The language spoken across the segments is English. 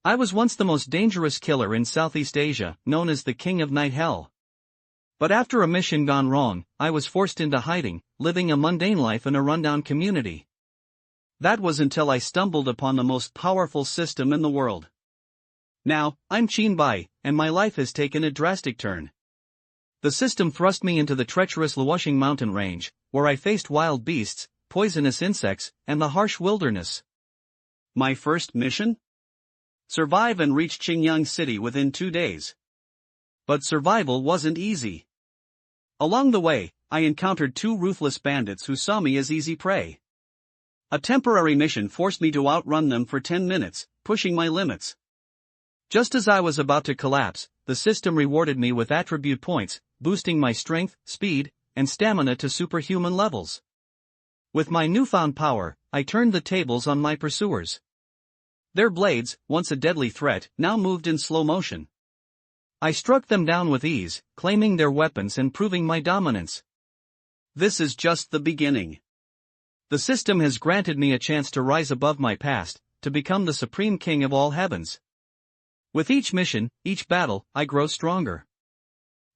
I was once the most dangerous killer in Southeast Asia, known as the King of Night Hell. But after a mission gone wrong, I was forced into hiding, living a mundane life in a rundown community. That was until I stumbled upon the most powerful system in the world. Now, I'm Chin Bai, and my life has taken a drastic turn. The system thrust me into the treacherous Luoxing mountain range, where I faced wild beasts, poisonous insects, and the harsh wilderness. My first mission? Survive and reach Qingyang City within 2 days. But survival wasn't easy. Along the way, I encountered 2 ruthless bandits who saw me as easy prey. A temporary mission forced me to outrun them for 10 minutes, pushing my limits. Just as I was about to collapse, the system rewarded me with attribute points, boosting my strength, speed, and stamina to superhuman levels. With my newfound power, I turned the tables on my pursuers. Their blades, once a deadly threat, now moved in slow motion. I struck them down with ease, claiming their weapons and proving my dominance. This is just the beginning. The system has granted me a chance to rise above my past, to become the supreme king of all heavens. With each mission, each battle, I grow stronger.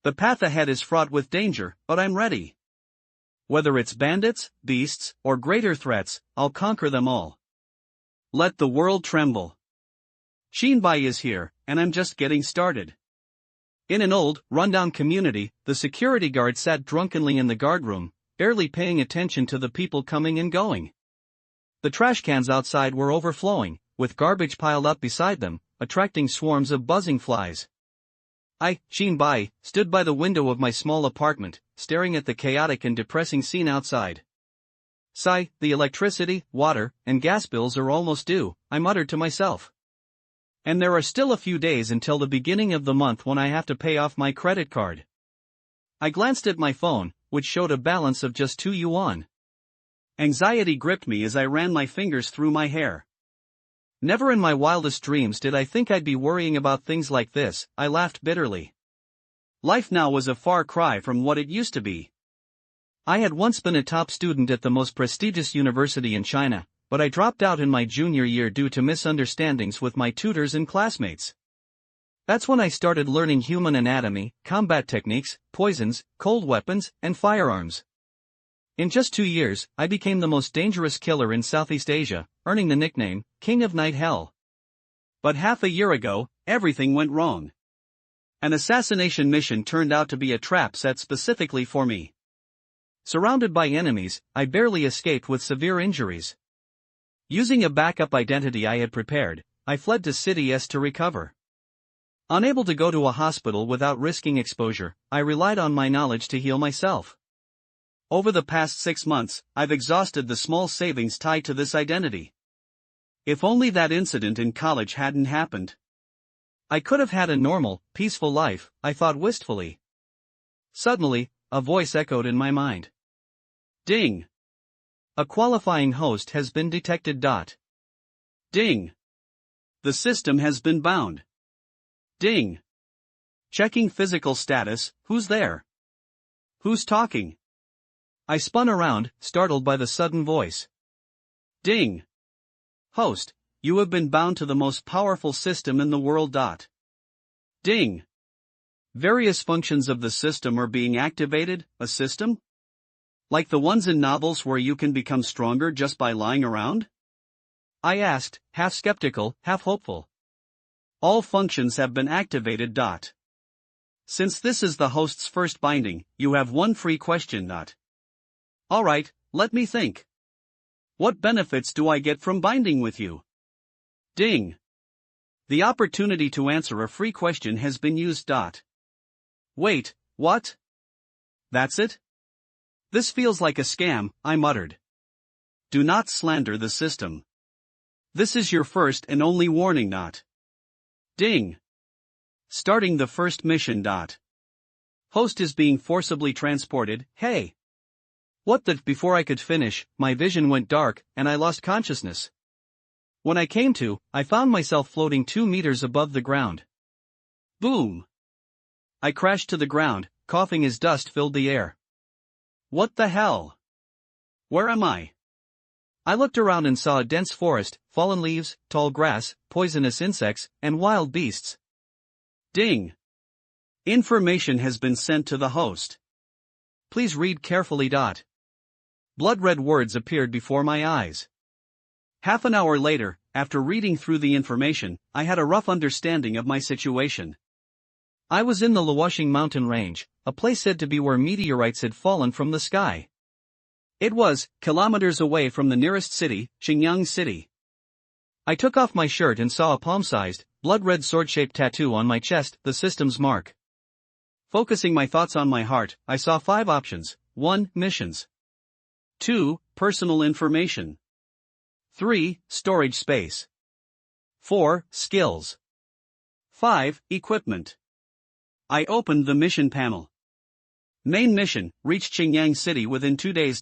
The path ahead is fraught with danger, but I'm ready. Whether it's bandits, beasts, or greater threats, I'll conquer them all. Let the world tremble. Chin Bai is here, and I'm just getting started. In an old, rundown community, the security guard sat drunkenly in the guardroom, barely paying attention to the people coming and going. The trash cans outside were overflowing, with garbage piled up beside them, attracting swarms of buzzing flies. I, Chin Bai, stood by the window of my small apartment, staring at the chaotic and depressing scene outside. Sigh, the electricity, water, and gas bills are almost due, I muttered to myself. And there are still a few days until the beginning of the month when I have to pay off my credit card. I glanced at my phone, which showed a balance of just 2 yuan. Anxiety gripped me as I ran my fingers through my hair. Never in my wildest dreams did I think I'd be worrying about things like this, I laughed bitterly. Life now was a far cry from what it used to be. I had once been a top student at the most prestigious university in China, but I dropped out in my junior year due to misunderstandings with my tutors and classmates. That's when I started learning human anatomy, combat techniques, poisons, cold weapons, and firearms. In just 2 years, I became the most dangerous killer in Southeast Asia, earning the nickname, King of Night Hell. But half a year ago, everything went wrong. An assassination mission turned out to be a trap set specifically for me. Surrounded by enemies, I barely escaped with severe injuries. Using a backup identity I had prepared, I fled to City S to recover. Unable to go to a hospital without risking exposure, I relied on my knowledge to heal myself. Over the past 6 months, I've exhausted the small savings tied to this identity. If only that incident in college hadn't happened. I could have had a normal, peaceful life, I thought wistfully. Suddenly, a voice echoed in my mind. Ding! A qualifying host has been detected. Ding! The system has been bound. Ding! Checking physical status, who's there? Who's talking? I spun around, startled by the sudden voice. Ding! Host, you have been bound to the most powerful system in the world. Ding! Various functions of the system are being activated. A system? Like the ones in novels where you can become stronger just by lying around? I asked, half skeptical, half hopeful. All functions have been activated. Since this is the host's first binding, you have one free question. Alright, let me think. What benefits do I get from binding with you? Ding! The opportunity to answer a free question has been used. Wait, what? That's it? This feels like a scam, I muttered. Do not slander the system. This is your first and only warning. Ding! Starting the first mission. Host is being forcibly transported. Hey! What the? Before I could finish, my vision went dark, and I lost consciousness. When I came to, I found myself floating 2 meters above the ground. Boom! I crashed to the ground, coughing as dust filled the air. What the hell? Where am I? I looked around and saw a dense forest, fallen leaves, tall grass, poisonous insects, and wild beasts. Ding! Information has been sent to the host. Please read carefully. Blood-red words appeared before my eyes. Half an hour later, after reading through the information, I had a rough understanding of my situation. I was in the Luoxing mountain range, a place said to be where meteorites had fallen from the sky. It was kilometers away from the nearest city, Xingyang City. I took off my shirt and saw a palm-sized, blood-red sword-shaped tattoo on my chest, the system's mark. Focusing my thoughts on my heart, I saw 5 options. 1. Missions. 2. Personal information. 3. Storage space. 4. Skills. 5. Equipment. I opened the mission panel. Main mission, reach Xingyang City within 2 days.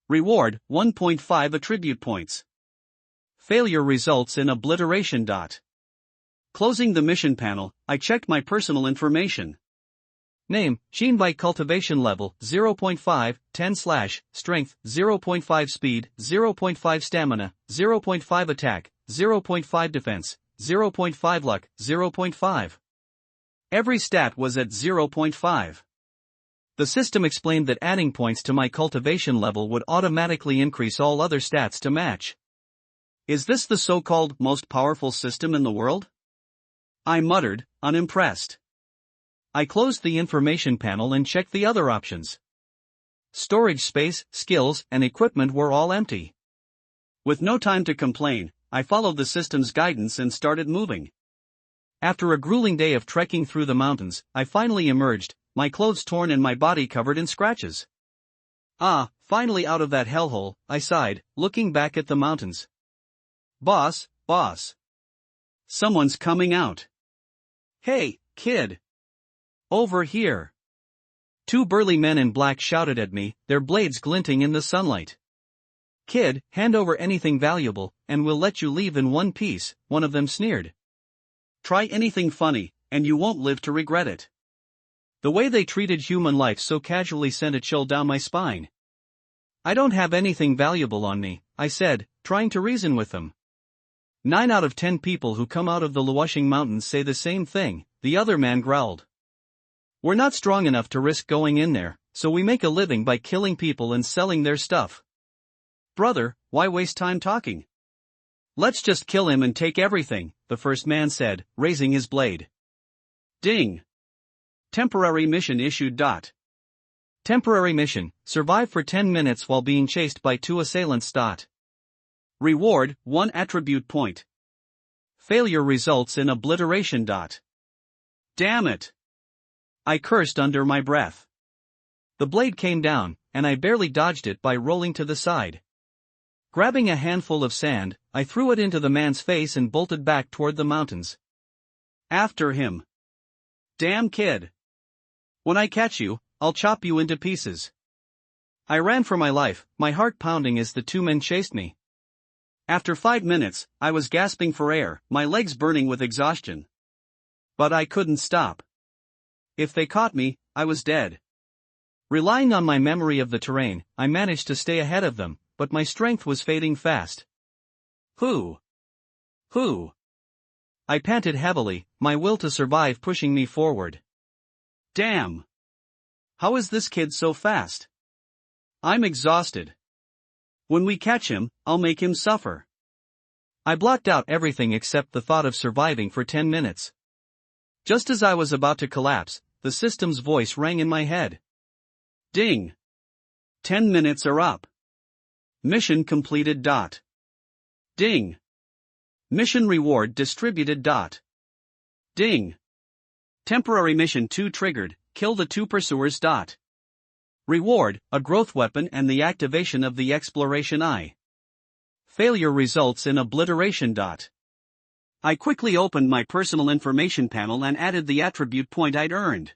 Reward, 1.5 attribute points. Failure results in obliteration. Closing the mission panel, I checked my personal information. Name, Xinbai cultivation level, 0.5, 10/ strength, 0.5 speed, 0.5 stamina, 0.5 attack, 0.5 defense, 0.5 luck, 0.5. Every stat was at 0.5. The system explained that adding points to my cultivation level would automatically increase all other stats to match. Is this the so-called most powerful system in the world? I muttered, unimpressed. I closed the information panel and checked the other options. Storage space, skills, and equipment were all empty. With no time to complain, I followed the system's guidance and started moving. After a grueling day of trekking through the mountains, I finally emerged, my clothes torn and my body covered in scratches. Ah, finally out of that hellhole, I sighed, looking back at the mountains. Boss. Someone's coming out. Hey, kid. Over here. 2 burly men in black shouted at me, their blades glinting in the sunlight. Kid, hand over anything valuable, and we'll let you leave in one piece, one of them sneered. Try anything funny, and you won't live to regret it. The way they treated human life so casually sent a chill down my spine. I don't have anything valuable on me, I said, trying to reason with them. 9 out of 10 people who come out of the Luoxing Mountains say the same thing, the other man growled. We're not strong enough to risk going in there, so we make a living by killing people and selling their stuff. Brother, why waste time talking? Let's just kill him and take everything, the first man said, raising his blade. Ding! Temporary mission issued. Temporary mission, survive for 10 minutes while being chased by 2 assailants. Reward, 1 attribute point. Failure results in obliteration. Damn it! I cursed under my breath. The blade came down, and I barely dodged it by rolling to the side. Grabbing a handful of sand, I threw it into the man's face and bolted back toward the mountains. After him. Damn kid. When I catch you, I'll chop you into pieces. I ran for my life, my heart pounding as the 2 men chased me. After 5 minutes, I was gasping for air, my legs burning with exhaustion. But I couldn't stop. If they caught me, I was dead. Relying on my memory of the terrain, I managed to stay ahead of them, but my strength was fading fast. Who? I panted heavily, my will to survive pushing me forward. Damn! How is this kid so fast? I'm exhausted. When we catch him, I'll make him suffer. I blocked out everything except the thought of surviving for 10 minutes. Just as I was about to collapse, the system's voice rang in my head. Ding! 10 minutes are up. Mission completed. Ding! Mission reward distributed. Ding! Temporary mission 2 triggered, kill the 2 pursuers. Reward, a growth weapon and the activation of the exploration eye. Failure results in obliteration. I quickly opened my personal information panel and added the attribute point I'd earned.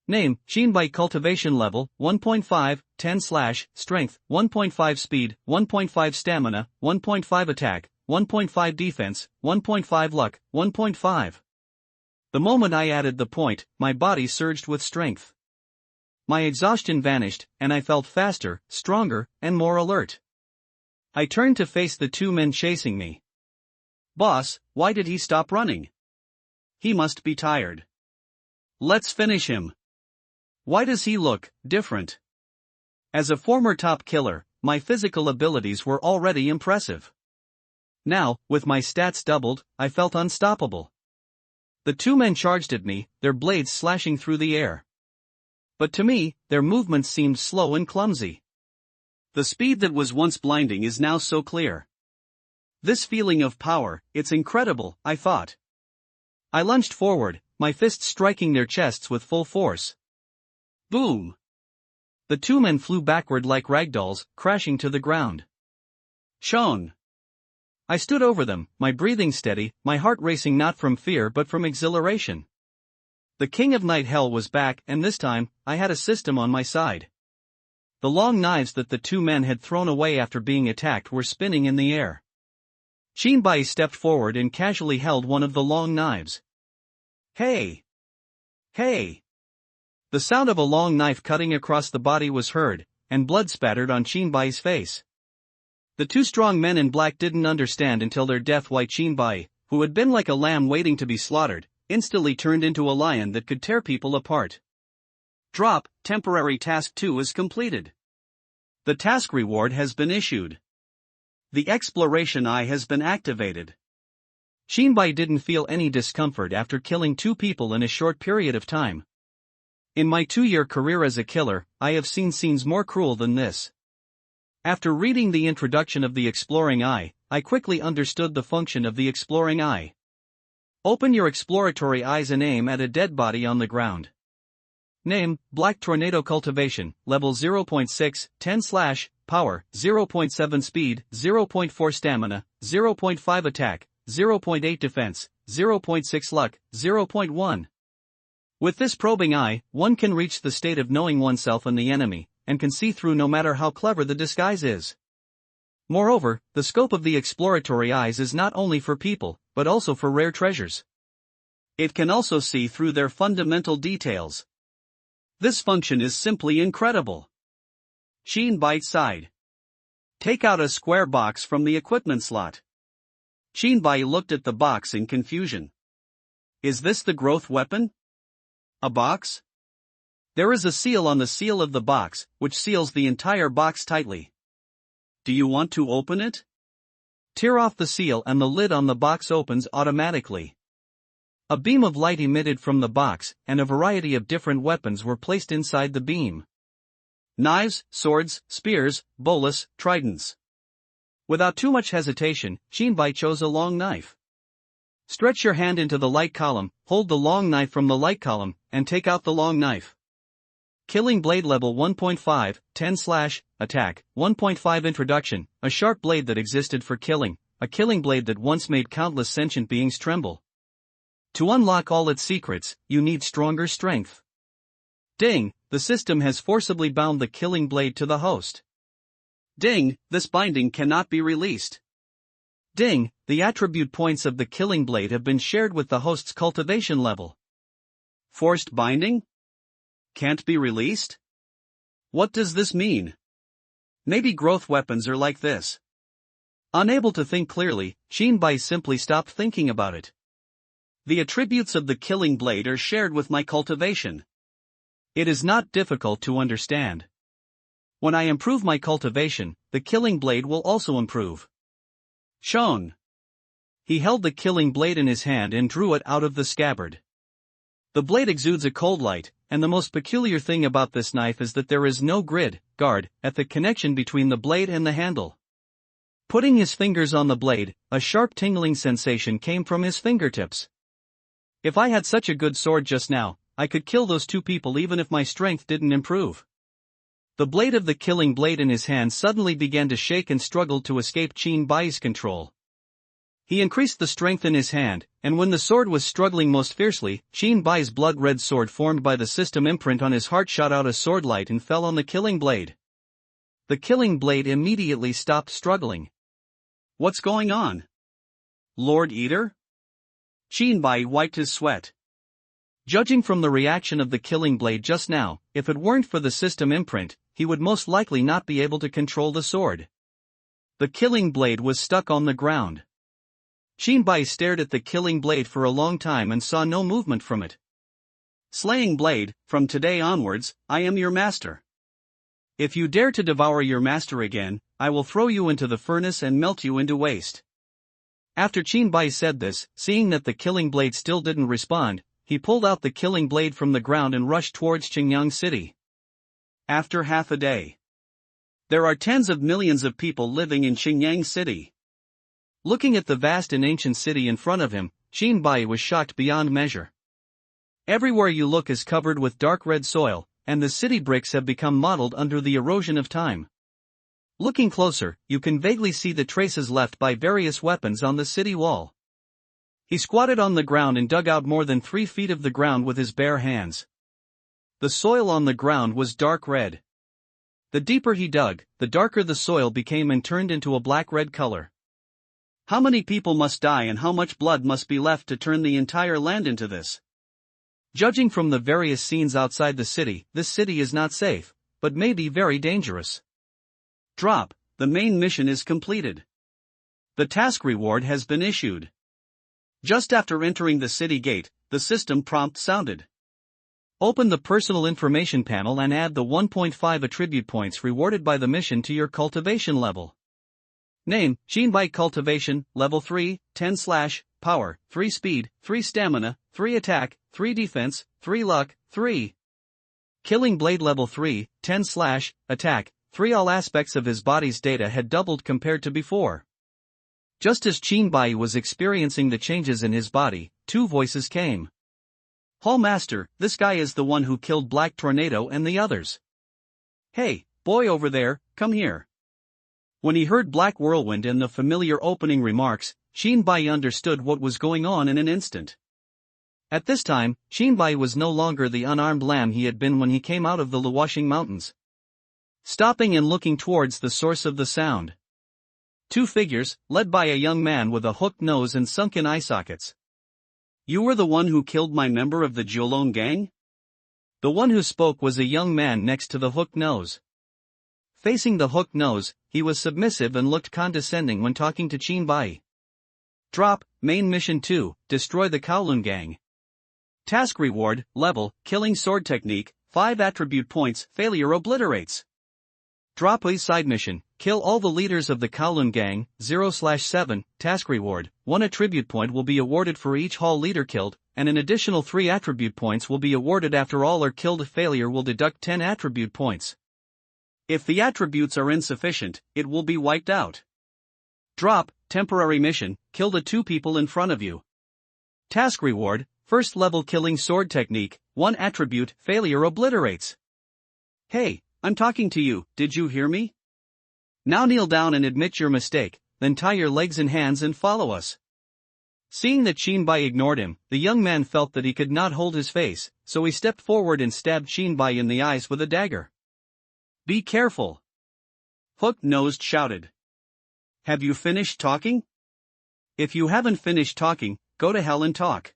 Name, Xinbai cultivation level, 1.5, 10/ strength, 1.5 speed, 1.5 stamina, 1.5 attack, 1.5 defense, 1.5 luck, 1.5. The moment I added the point, my body surged with strength. My exhaustion vanished, and I felt faster, stronger, and more alert. I turned to face the two men chasing me. Boss, why did he stop running? He must be tired. Let's finish him. Why does he look different? As a former top killer, my physical abilities were already impressive. Now, with my stats doubled, I felt unstoppable. The two men charged at me, their blades slashing through the air. But to me, their movements seemed slow and clumsy. The speed that was once blinding is now so clear. This feeling of power, it's incredible, I thought. I lunged forward, my fists striking their chests with full force. Boom! The two men flew backward like ragdolls, crashing to the ground. Shown. I stood over them, my breathing steady, my heart racing not from fear but from exhilaration. The King of Night Hell was back, and this time, I had a system on my side. The long knives that the two men had thrown away after being attacked were spinning in the air. Shinbai stepped forward and casually held one of the long knives. Hey! Hey! The sound of a long knife cutting across the body was heard, and blood spattered on Shinbai's face. The two strong men in black didn't understand until their death-white Shinbai, who had been like a lamb waiting to be slaughtered, instantly turned into a lion that could tear people apart. Drop, temporary task 2 is completed. The task reward has been issued. The exploration eye has been activated. Shinbai didn't feel any discomfort after killing 2 people in a short period of time. In my 2-year career as a killer, I have seen scenes more cruel than this. After reading the introduction of the exploring eye, I quickly understood the function of the exploring eye. Open your exploratory eyes and aim at a dead body on the ground. Name, Black Tornado Cultivation, Level 0.6, 10/Power, 0.7 Speed, 0.4 Stamina, 0.5 Attack, 0.8 Defense, 0.6 Luck, 0.1. With this probing eye, one can reach the state of knowing oneself and the enemy, and can see through no matter how clever the disguise is. Moreover, the scope of the exploratory eyes is not only for people, but also for rare treasures. It can also see through their fundamental details. This function is simply incredible. Shinbai sighed. Take out a square box from the equipment slot. Shinbai looked at the box in confusion. Is this the growth weapon? A box? There is a seal on the seal of the box, which seals the entire box tightly. Do you want to open it? Tear off the seal and the lid on the box opens automatically. A beam of light emitted from the box, and a variety of different weapons were placed inside the beam. Knives, swords, spears, bolas, tridents. Without too much hesitation, Shinbai chose a long knife. Stretch your hand into the light column, hold the long knife from the light column, and take out the long knife. Killing blade level 1.5, 10/Attack, 1.5 Introduction, a sharp blade that existed for killing, a killing blade that once made countless sentient beings tremble. To unlock all its secrets, you need stronger strength. Ding, the system has forcibly bound the killing blade to the host. Ding, this binding cannot be released. Ding, the attribute points of the killing blade have been shared with the host's cultivation level. Forced binding? Can't be released? What does this mean? Maybe growth weapons are like this. Unable to think clearly, Shinbai simply stopped thinking about it. The attributes of the killing blade are shared with my cultivation. It is not difficult to understand. When I improve my cultivation, the killing blade will also improve. Shown. He held the killing blade in his hand and drew it out of the scabbard. The blade exudes a cold light, and the most peculiar thing about this knife is that there is no guard at the connection between the blade and the handle. Putting his fingers on the blade, a sharp tingling sensation came from his fingertips. If I had such a good sword just now, I could kill those 2 people even if my strength didn't improve. The blade of the killing blade in his hand suddenly began to shake and struggled to escape Shinbai's control. He increased the strength in his hand, and when the sword was struggling most fiercely, Shinbai's blood-red sword formed by the system imprint on his heart shot out a sword light and fell on the killing blade. The killing blade immediately stopped struggling. What's going on? Lord Eater? Shinbai wiped his sweat. Judging from the reaction of the killing blade just now, if it weren't for the system imprint, he would most likely not be able to control the sword. The killing blade was stuck on the ground. Shinbai stared at the killing blade for a long time and saw no movement from it. Slaying blade, from today onwards, I am your master. If you dare to devour your master again, I will throw you into the furnace and melt you into waste. After Shinbai said this, seeing that the killing blade still didn't respond, he pulled out the killing blade from the ground and rushed towards Qingyang City. After half a day. There are tens of millions of people living in Qingyang City. Looking at the vast and ancient city in front of him, Shinbai was shocked beyond measure. Everywhere you look is covered with dark red soil, and the city bricks have become mottled under the erosion of time. Looking closer, you can vaguely see the traces left by various weapons on the city wall. He squatted on the ground and dug out more than 3 feet of the ground with his bare hands. The soil on the ground was dark red. The deeper he dug, the darker the soil became and turned into a black-red color. How many people must die and how much blood must be left to turn the entire land into this? Judging from the various scenes outside the city, this city is not safe, but may be very dangerous. Drop, the main mission is completed. The task reward has been issued. Just after entering the city gate, the system prompt sounded. Open the personal information panel and add the 1.5 attribute points rewarded by the mission to your cultivation level. Name, Shinbai Cultivation, Level 3, 10/ Power, 3 Speed, 3 Stamina, 3 Attack, 3 Defense, 3 Luck, 3. Killing Blade Level 3, 10/ Attack, 3. All aspects of his body's data had doubled compared to before. Just as Shinbai was experiencing the changes in his body, 2 voices came. Hall Master, this guy is the one who killed Black Tornado and the others. Hey, boy over there, come here. When he heard Black Whirlwind and the familiar opening remarks, Shinbai understood what was going on in an instant. At this time, Shinbai was no longer the unarmed lamb he had been when he came out of the Luoxing Mountains. Stopping and looking towards the source of the sound. 2 figures, led by a young man with a hooked nose and sunken eye sockets. You were the one who killed my member of the Jiulong gang? The one who spoke was a young man next to the hooked nose. Facing the hooked nose, he was submissive and looked condescending when talking to Shinbai. Drop, Main Mission 2, Destroy the Kowloon Gang. Task Reward, Level, Killing Sword Technique, 5 Attribute Points, Failure Obliterates. Drop a Side Mission, Kill all the leaders of the Kowloon Gang, 0/7, Task Reward, 1 attribute point will be awarded for each Hall leader killed, and an additional 3 attribute points will be awarded after all are killed. Failure will deduct 10 attribute points. If the attributes are insufficient, it will be wiped out. Drop, Temporary Mission, Kill the 2 people in front of you. Task Reward, First Level Killing Sword Technique, 1 attribute, Failure Obliterates. Hey, I'm talking to you, did you hear me? Now kneel down and admit your mistake, then tie your legs and hands and follow us. Seeing that Shinbai ignored him, the young man felt that he could not hold his face, so he stepped forward and stabbed Shinbai in the eyes with a dagger. Be careful! Hook-nosed shouted. Have you finished talking? If you haven't finished talking, go to hell and talk.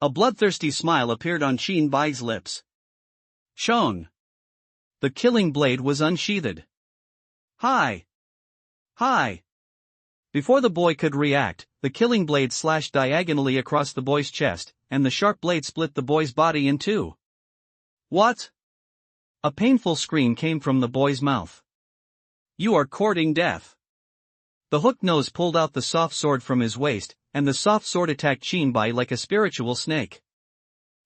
A bloodthirsty smile appeared on Shinbai's lips. Shone. The killing blade was unsheathed. Hi! Hi! Before the boy could react, the killing blade slashed diagonally across the boy's chest, and the sharp blade split the boy's body in 2. What? A painful scream came from the boy's mouth. You are courting death. The hooked nose pulled out the soft sword from his waist, and the soft sword attacked Shinbai like a spiritual snake.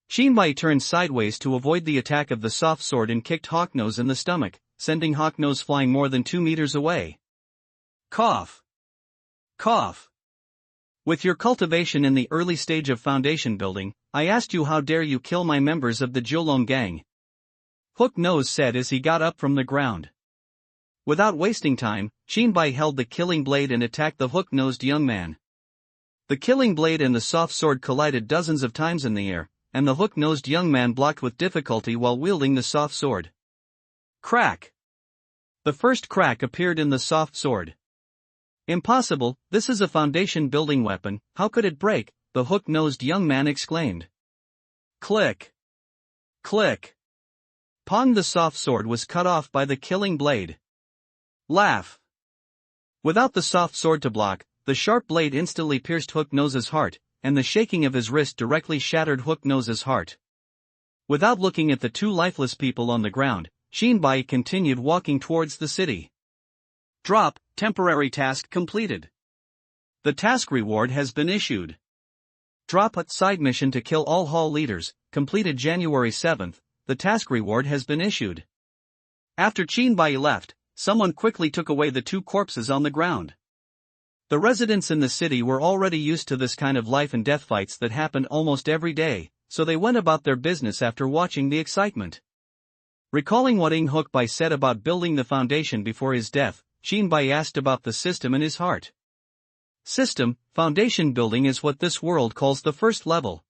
Shinbai turned sideways to avoid the attack of the soft sword and kicked Hawknose in the stomach, sending Hawknose flying more than 2 meters away. Cough. Cough. With your cultivation in the early stage of foundation building, I asked you how dare you kill my members of the Jiulong gang. Hook-Nose said as he got up from the ground. Without wasting time, Shinbai held the killing blade and attacked the hook-nosed young man. The killing blade and the soft sword collided dozens of times in the air, and the hook-nosed young man blocked with difficulty while wielding the soft sword. Crack! The first crack appeared in the soft sword. Impossible, this is a foundation building weapon, how could it break? The hook-nosed young man exclaimed. Click! Click! Pong! The soft sword was cut off by the killing blade. Laugh! Without the soft sword to block, the sharp blade instantly pierced Hook Nose's heart, and the shaking of his wrist directly shattered Hook Nose's heart. Without looking at the two lifeless people on the ground, Shinbai continued walking towards the city. Drop, temporary task completed. The task reward has been issued. Drop at side mission to kill all hall leaders, completed January 7th, the task reward has been issued. After Shinbai left, someone quickly took away the two corpses on the ground. The residents in the city were already used to this kind of life and death fights that happened almost every day, so they went about their business after watching the excitement. Recalling what Hook Bai said about building the foundation before his death, Shinbai asked about the system in his heart. System, foundation building is what this world calls the first level.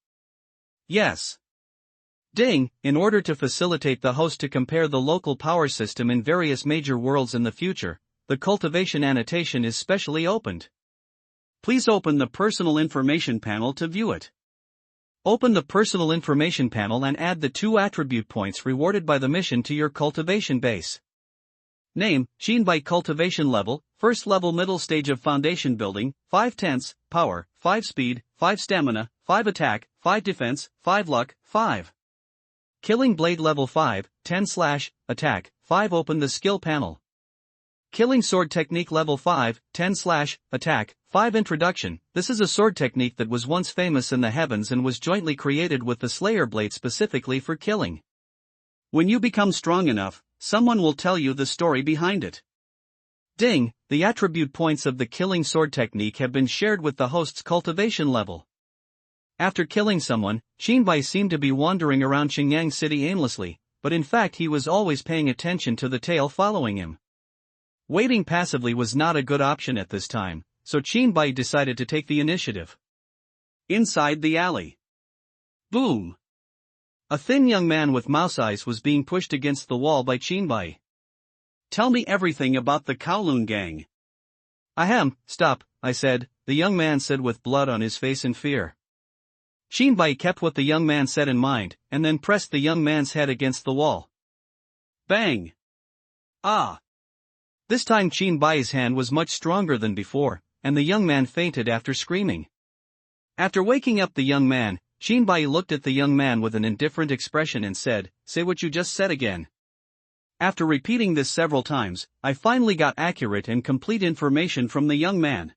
Yes. Ding, in order to facilitate the host to compare the local power system in various major worlds in the future, the cultivation annotation is specially opened. Please open the personal information panel to view it. Open the personal information panel and add the 2 attribute points rewarded by the mission to your cultivation base. Name, Shinbai cultivation level, first level middle stage of foundation building, 5/10, power, 5 speed, 5 stamina, 5 attack, 5 defense, 5 luck, 5. Killing blade level 5, 10/attack, 5 open the skill panel. Killing sword technique level 5, 10/attack, 5 introduction. This is a sword technique that was once famous in the heavens and was jointly created with the Slayer blade specifically for killing. When you become strong enough, someone will tell you the story behind it. Ding, the attribute points of the killing sword technique have been shared with the host's cultivation level. After killing someone, Shinbai seemed to be wandering around Xingyang City aimlessly, but in fact he was always paying attention to the tail following him. Waiting passively was not a good option at this time, so Shinbai decided to take the initiative. Inside the alley. Boom! A thin young man with mouse eyes was being pushed against the wall by Shinbai. Tell me everything about the Kowloon gang. Ahem, stop, I said, the young man said with blood on his face in fear. Shinbai kept what the young man said in mind, and then pressed the young man's head against the wall. Bang! Ah! This time Shinbai's hand was much stronger than before, and the young man fainted after screaming. After waking up the young man, Shinbai looked at the young man with an indifferent expression and said, "Say what you just said again." After repeating this several times, I finally got accurate and complete information from the young man.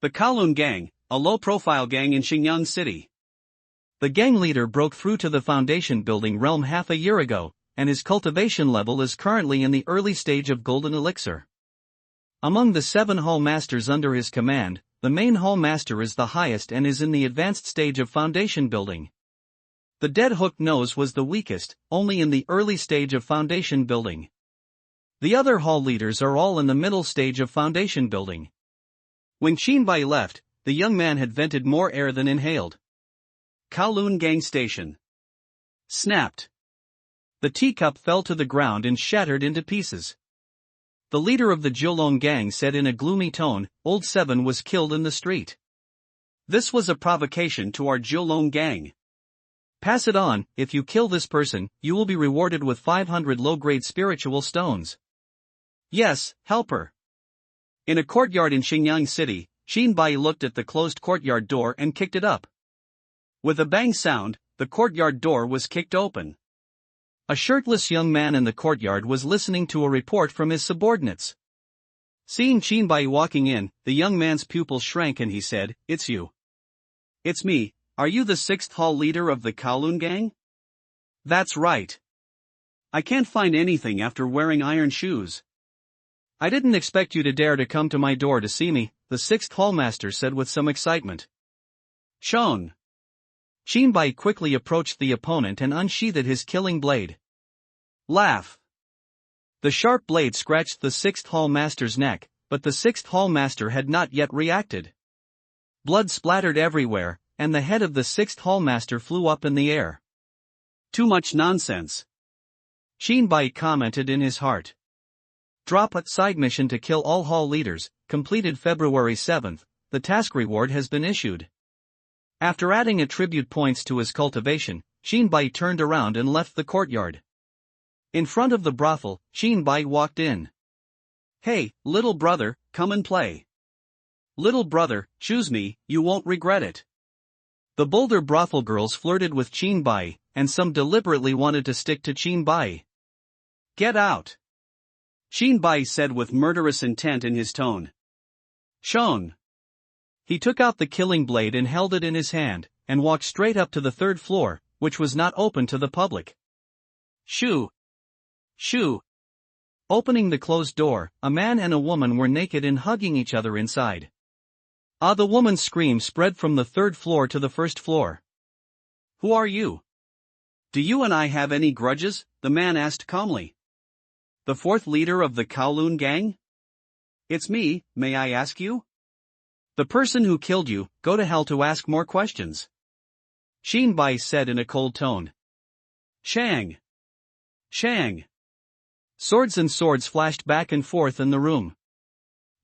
The Kowloon gang, a low-profile gang in Xingyang City. The gang leader broke through to the foundation building realm half a year ago, and his cultivation level is currently in the early stage of golden elixir. Among the 7 hall masters under his command, the main hall master is the highest and is in the advanced stage of foundation building. The dead Hook Nose was the weakest, only in the early stage of foundation building. The other hall leaders are all in the middle stage of foundation building. When Shinbai left, the young man had vented more air than inhaled. Kowloon gang station. Snapped. The teacup fell to the ground and shattered into pieces. The leader of the Jiulong gang said in a gloomy tone, "Old 7 was killed in the street. This was a provocation to our Jiulong gang. Pass it on, if you kill this person, you will be rewarded with 500 low-grade spiritual stones." Yes, helper. In a courtyard in Xingyang City, Shinbai looked at the closed courtyard door and kicked it up. With a bang sound, the courtyard door was kicked open. A shirtless young man in the courtyard was listening to a report from his subordinates. Seeing Shinbai walking in, the young man's pupils shrank and he said, "It's you." "It's me. Are you the 6th hall leader of the Kowloon gang?" "That's right. I can't find anything after wearing iron shoes." "I didn't expect you to dare to come to my door to see me," the 6th hallmaster said with some excitement. "Shown." Shinbai quickly approached the opponent and unsheathed his killing blade. Laugh. The sharp blade scratched the 6th hallmaster's neck, but the 6th hallmaster had not yet reacted. Blood splattered everywhere, and the head of the 6th hallmaster flew up in the air. "Too much nonsense," Shinbai commented in his heart. Drop at side mission to kill all hall leaders, completed February 7th, the task reward has been issued. After adding attribute points to his cultivation, Shinbai turned around and left the courtyard. In front of the brothel, Shinbai walked in. "Hey, little brother, come and play. Little brother, choose me, you won't regret it. The bolder brothel girls flirted with Chinbai, and some deliberately wanted to stick to Chinbai. Get out! Chinbai said with murderous intent in his tone. Shone. He took out the killing blade and held it in his hand, and walked straight up to the third floor, which was not open to the public. Shoo! Shoo! Opening the closed door, a man and a woman were naked and hugging each other inside. Ah! The woman's scream spread from the third floor to the first floor. Who are you? Do you and I have any grudges? The man asked calmly. The fourth leader of the Kowloon gang? It's me, may I ask you? The person who killed you, go to hell to ask more questions. Shinbai said in a cold tone. Shang! Shang! Swords and swords flashed back and forth in the room.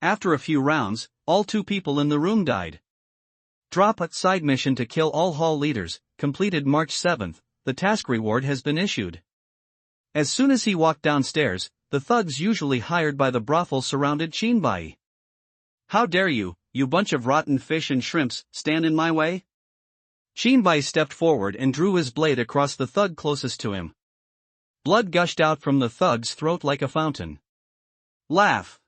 After a few rounds, all 2 people in the room died. Drop at side mission to kill all hall leaders, completed March 7th, the task reward has been issued. As soon as he walked downstairs, the thugs usually hired by the brothel surrounded Shinbai. How dare you, you bunch of rotten fish and shrimps, stand in my way? Shinbai stepped forward and drew his blade across the thug closest to him. Blood gushed out from the thug's throat like a fountain. Laugh!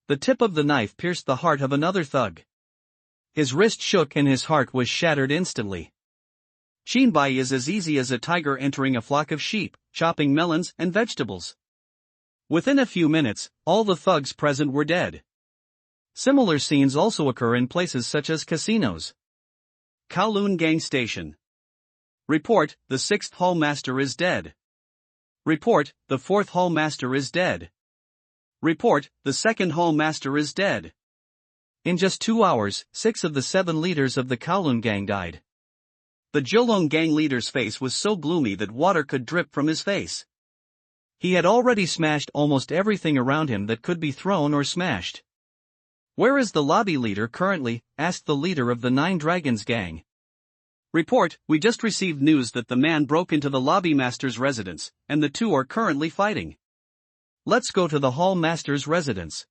The tip of the knife pierced the heart of another thug. His wrist shook and his heart was shattered instantly. Shinbai is as easy as a tiger entering a flock of sheep, chopping melons and vegetables. Within a few minutes, all the thugs present were dead. Similar scenes also occur in places such as casinos. Kowloon Gang Station. Report, the 6th Hall Master is dead. Report, the 4th Hall Master is dead. Report, the 2nd Hall Master is dead. In just 2 hours, 6 of the 7 leaders of the Kowloon Gang died. The Jolong Gang leader's face was so gloomy that water could drip from his face. He had already smashed almost everything around him that could be thrown or smashed. Where is the lobby leader currently? Asked the leader of the 9 Dragons Gang. Report, we just received news that the man broke into the lobby master's residence, and the 2 are currently fighting. Let's go to the hall master's residence.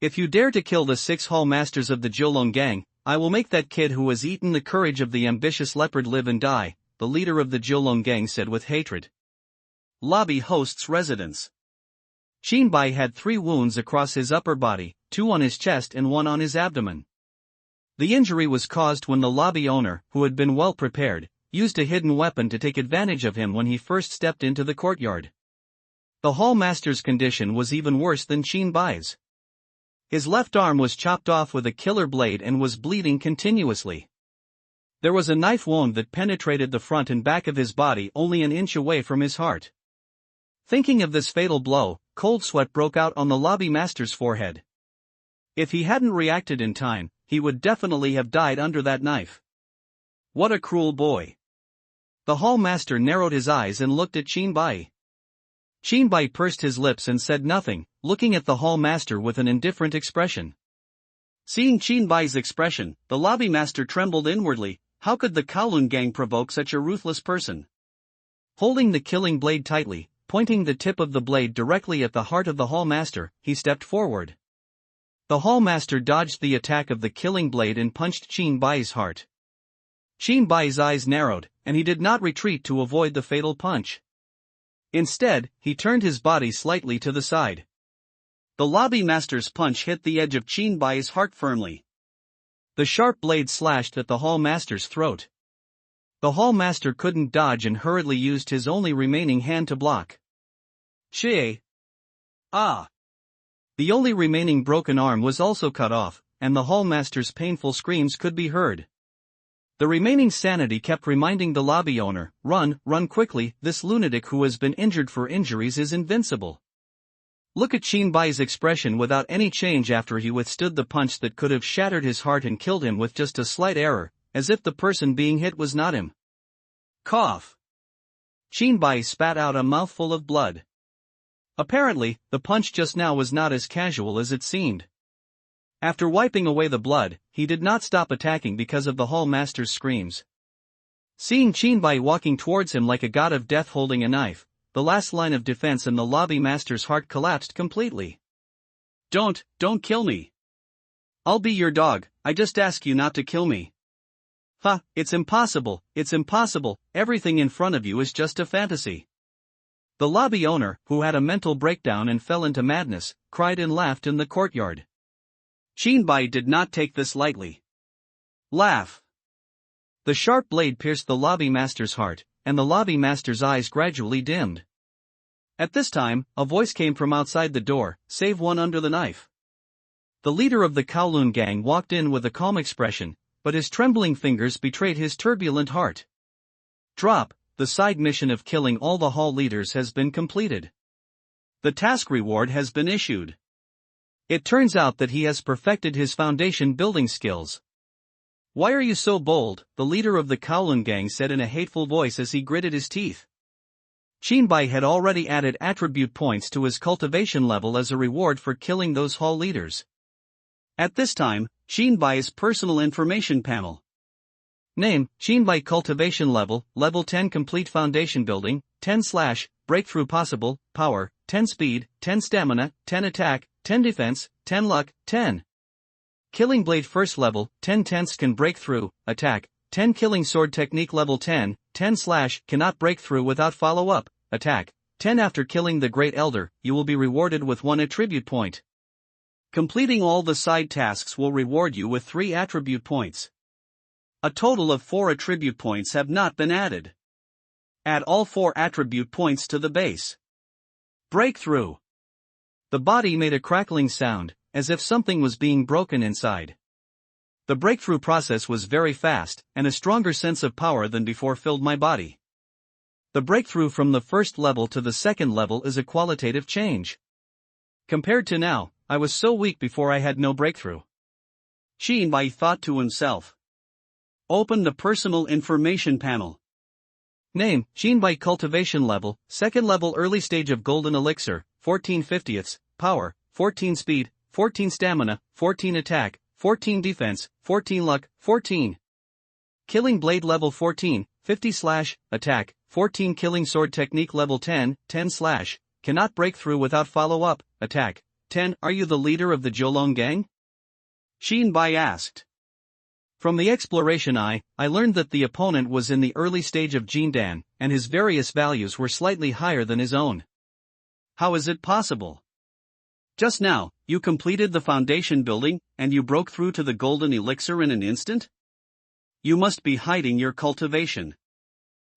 If you dare to kill the 6 hall masters of the Jolong Gang, I will make that kid who has eaten the courage of the ambitious leopard live and die, the leader of the Jolong Gang said with hatred. Lobby host's residence. Shinbai had 3 wounds across his upper body, 2 on his chest and 1 on his abdomen. The injury was caused when the lobby owner, who had been well prepared, used a hidden weapon to take advantage of him when he first stepped into the courtyard. The hall master's condition was even worse than Shinbai's. His left arm was chopped off with a killer blade and was bleeding continuously. There was a knife wound that penetrated the front and back of his body only an inch away from his heart. Thinking of this fatal blow, cold sweat broke out on the lobby master's forehead. If he hadn't reacted in time, he would definitely have died under that knife. What a cruel boy. The hall master narrowed his eyes and looked at Shinbai. Shinbai pursed his lips and said nothing, looking at the hall master with an indifferent expression. Seeing Shinbai's expression, the lobby master trembled inwardly. How could the Kowloon Gang provoke such a ruthless person? Holding the killing blade tightly, pointing the tip of the blade directly at the heart of the hall master, he stepped forward. The hall master dodged the attack of the killing blade and punched Shinbai's heart. Shinbai's eyes narrowed, and he did not retreat to avoid the fatal punch. Instead, he turned his body slightly to the side. The lobby master's punch hit the edge of Shinbai's heart firmly. The sharp blade slashed at the hall master's throat. The hall master couldn't dodge and hurriedly used his only remaining hand to block. Shie! Ah! The only remaining broken arm was also cut off, and the hall master's painful screams could be heard. The remaining sanity kept reminding the lobby owner, run quickly, this lunatic who has been injured for injuries is invincible. Look at Shinbai's expression without any change after he withstood the punch that could have shattered his heart and killed him with just a slight error, as if the person being hit was not him. Cough! Shinbai spat out a mouthful of blood. Apparently, the punch just now was not as casual as it seemed. After wiping away the blood, he did not stop attacking because of the hall master's screams. Seeing Shinbai walking towards him like a god of death holding a knife, the last line of defense in the lobby master's heart collapsed completely. Don't kill me. I'll be your dog, I just ask you not to kill me. Ha, it's impossible, everything in front of you is just a fantasy. The lobby owner, who had a mental breakdown and fell into madness, cried and laughed in the courtyard. Shinbai did not take this lightly. Laugh. The sharp blade pierced the lobby master's heart, and the lobby master's eyes gradually dimmed. At this time, a voice came from outside the door, "Save one under the knife." The leader of the Kowloon gang walked in with a calm expression, but his trembling fingers betrayed his turbulent heart. Drop, the side mission of killing all the hall leaders has been completed. The task reward has been issued. It turns out that he has perfected his foundation building skills. Why are you so bold? The leader of the Kowloon gang said in a hateful voice as he gritted his teeth. Shinbai had already added attribute points to his cultivation level as a reward for killing those hall leaders. At this time, Shinbai's personal information panel. Name, Shinbai cultivation level, level 10 complete foundation building, 10/ breakthrough possible, power, 10 speed, 10 stamina, 10 attack, 10 defense, 10 luck, 10. Killing blade first level, 10 tenths can break through, attack, 10 killing sword technique level 10, 10/ cannot break through without follow-up, attack, 10 after killing the Great Elder, you will be rewarded with 1 attribute point. Completing all the side tasks will reward you with 3 attribute points. A total of 4 attribute points have not been added. Add all 4 attribute points to the base. Breakthrough. The body made a crackling sound, as if something was being broken inside. The breakthrough process was very fast, and a stronger sense of power than before filled my body. The breakthrough from the first level to the second level is a qualitative change. Compared to now, I was so weak before I had no breakthrough. Shinbai thought to himself. Open the personal information panel. Name, Shinbai cultivation level, second level early stage of golden elixir, 14/50ths, power, 14 speed, 14 stamina, 14 attack, 14 defense, 14 luck, 14. Killing blade level 14, 50/ attack, 14 killing sword technique level 10, 10/ cannot break through without follow-up, attack, 10. Are you the leader of the Jolong gang? Shinbai asked. From the exploration I learned that the opponent was in the early stage of Jindan, and his various values were slightly higher than his own. How is it possible? Just now, you completed the foundation building, and you broke through to the golden elixir in an instant? You must be hiding your cultivation.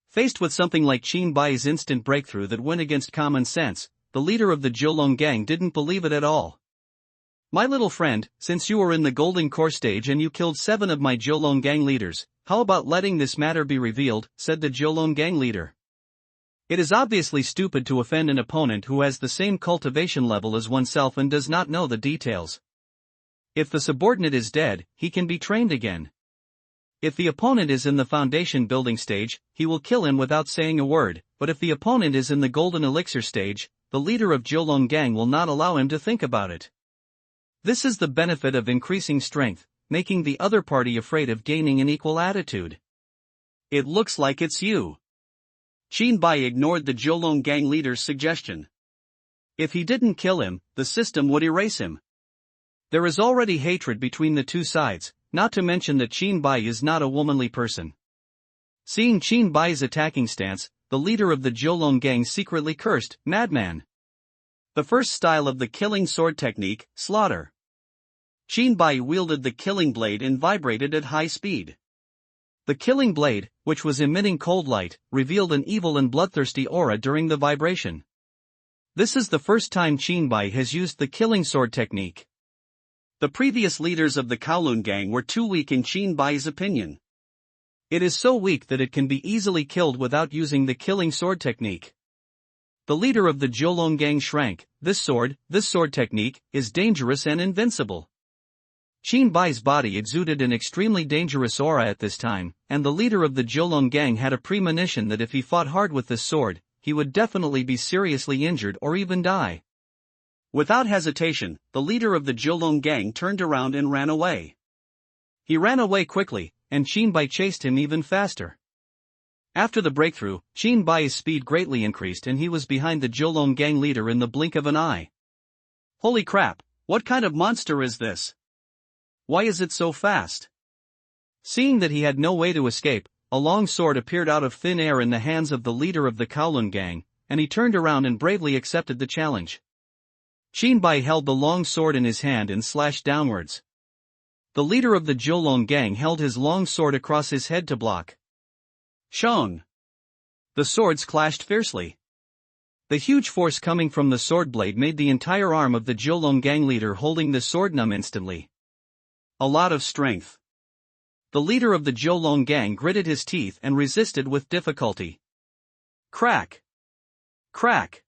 Faced with something like Shinbai's instant breakthrough that went against common sense, the leader of the Jolong gang didn't believe it at all. My little friend, since you were in the golden core stage and you killed 7 of my Jolong gang leaders, how about letting this matter be revealed, said the Jolong gang leader. It is obviously stupid to offend an opponent who has the same cultivation level as oneself and does not know the details. If the subordinate is dead, he can be trained again. If the opponent is in the foundation building stage, he will kill him without saying a word, but if the opponent is in the golden elixir stage, the leader of Jolong gang will not allow him to think about it. This is the benefit of increasing strength, making the other party afraid of gaining an equal attitude. It looks like it's you. Shinbai ignored the Jolong gang leader's suggestion. If he didn't kill him, the system would erase him. There is already hatred between the two sides, not to mention that Shinbai is not a womanly person. Seeing Shinbai's attacking stance, the leader of the Jolong gang secretly cursed, "Madman." The first style of the killing sword technique, slaughter. Shinbai wielded the killing blade and vibrated at high speed. The killing blade, which was emitting cold light, revealed an evil and bloodthirsty aura during the vibration. This is the first time Shinbai has used the killing sword technique. The previous leaders of the Kowloon gang were too weak in Shinbai's opinion. It is so weak that it can be easily killed without using the killing sword technique. The leader of the Jolong gang shrank. This sword technique, is dangerous and invincible. Shinbai's body exuded an extremely dangerous aura at this time, and the leader of the Jolong gang had a premonition that if he fought hard with this sword, he would definitely be seriously injured or even die. Without hesitation, the leader of the Jolong gang turned around and ran away. He ran away quickly, and Shinbai chased him even faster. After the breakthrough, Shinbai's speed greatly increased and he was behind the Jolong gang leader in the blink of an eye. Holy crap, What kind of monster is this? Why is it so fast? Seeing that he had no way to escape, a long sword appeared out of thin air in the hands of the leader of the Kowloon gang, and he turned around and bravely accepted the challenge. Shinbai held the long sword in his hand and slashed downwards. The leader of the Jolong gang held his long sword across his head to block. Shong! The swords clashed fiercely. The huge force coming from the sword blade made the entire arm of the Jolong gang leader holding the sword numb instantly. A lot of strength. The leader of the Jolong gang gritted his teeth and resisted with difficulty. Crack! Crack!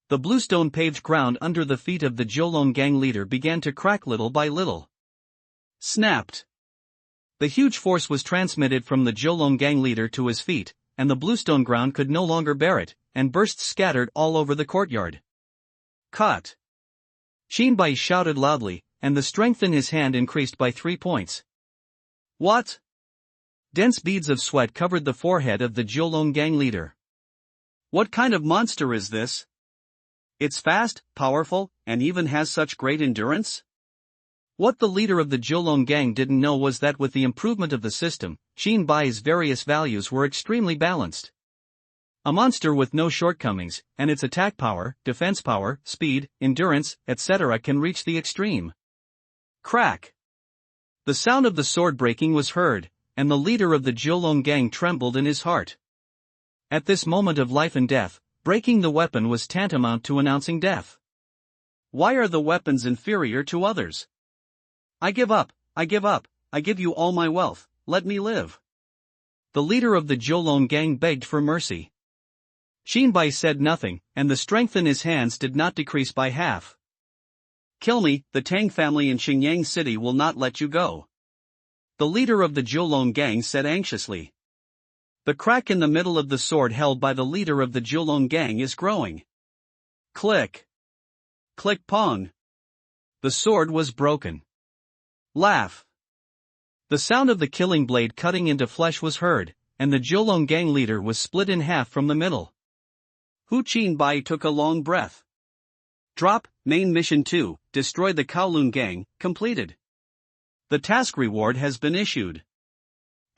The bluestone-paved ground under the feet of the Jolong gang leader began to crack little by little. Snapped! The huge force was transmitted from the Jolong gang leader to his feet, and the bluestone ground could no longer bear it, and bursts scattered all over the courtyard. Cut! Shinbai shouted loudly, and the strength in his hand increased by 3 points. What? Dense beads of sweat covered the forehead of the Jolong gang leader. What kind of monster is this? It's fast, powerful, and even has such great endurance? What the leader of the Jolong gang didn't know was that with the improvement of the system, Shinbai's various values were extremely balanced. A monster with no shortcomings, and its attack power, defense power, speed, endurance, etc. can reach the extreme. Crack! The sound of the sword breaking was heard, and the leader of the Jolong gang trembled in his heart. At this moment of life and death, breaking the weapon was tantamount to announcing death. Why are the weapons inferior to others? I give up, I give up, I give you all my wealth, let me live. The leader of the Jolong gang begged for mercy. Shinbai said nothing, and the strength in his hands did not decrease by half. Kill me, the Tang family in Xingyang City will not let you go. The leader of the Jolong gang said anxiously. The crack in the middle of the sword held by the leader of the Jolong gang is growing. Click! Click pong! The sword was broken. Laugh! The sound of the killing blade cutting into flesh was heard, and the Jolong gang leader was split in half from the middle. Hu Qinbai took a long breath. Drop, Main Mission 2, Destroy the Kowloon Gang, completed. The task reward has been issued.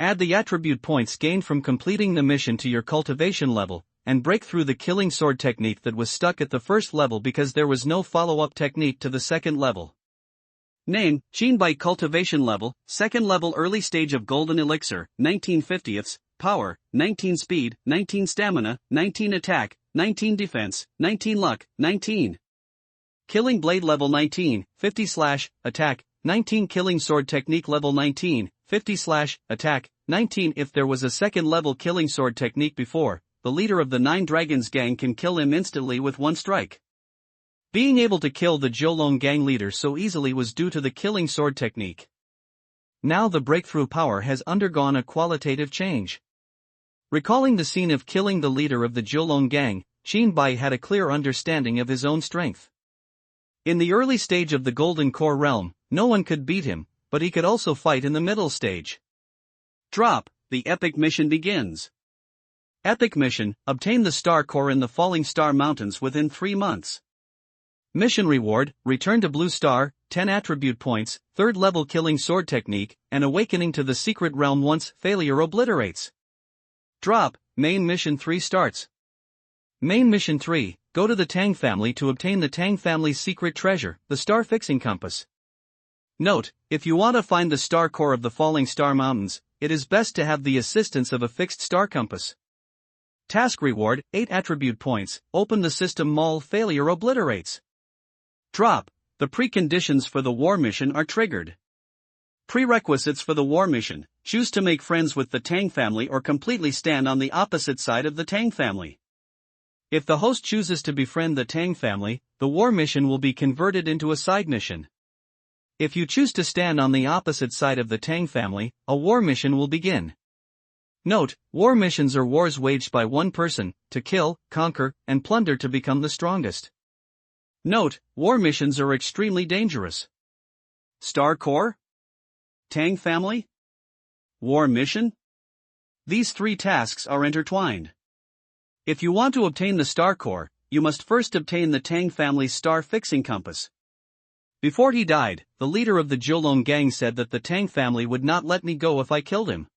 Add the attribute points gained from completing the mission to your cultivation level, and break through the killing sword technique that was stuck at the first level because there was no follow-up technique to the second level. Name, Shinbai Cultivation Level, Second Level Early Stage of Golden Elixir, 19/50ths, Power, 19 Speed, 19 Stamina, 19 Attack, 19 Defense, 19 Luck, 19. Killing Blade Level 19, 50/Attack, 19 Killing Sword Technique Level 19, 50/Attack, 19 If there was a second level Killing Sword Technique before, the leader of the Nine Dragons gang can kill him instantly with one strike. Being able to kill the Jolong gang leader so easily was due to the killing sword technique. Now the breakthrough power has undergone a qualitative change. Recalling the scene of killing the leader of the Jolong gang, Shinbai had a clear understanding of his own strength. In the early stage of the Golden Core realm, no one could beat him, but he could also fight in the middle stage. Drop, the epic mission begins. Epic mission, obtain the Star Core in the Falling Star Mountains within 3 months. Mission reward, return to Blue Star, 10 attribute points, 3rd level killing sword technique, and awakening to the secret realm once failure obliterates. Drop, main mission 3 starts. Main mission 3, go to the Tang family to obtain the Tang family's secret treasure, the star fixing compass. Note, if you want to find the star core of the Falling Star Mountains, it is best to have the assistance of a fixed star compass. Task reward, 8 attribute points, open the system mall failure obliterates. Drop, the preconditions for the war mission are triggered. Prerequisites for the war mission, choose to make friends with the Tang family or completely stand on the opposite side of the Tang family. If the host chooses to befriend the Tang family, the war mission will be converted into a side mission. If you choose to stand on the opposite side of the Tang family, a war mission will begin. Note, war missions are wars waged by one person, to kill, conquer, and plunder to become the strongest. Note, war missions are extremely dangerous. Star Core? Tang family? War mission? These 3 tasks are intertwined. If you want to obtain the Star Core, you must first obtain the Tang family's star fixing compass. Before he died, the leader of the Jolong gang said that the Tang family would not let me go if I killed him.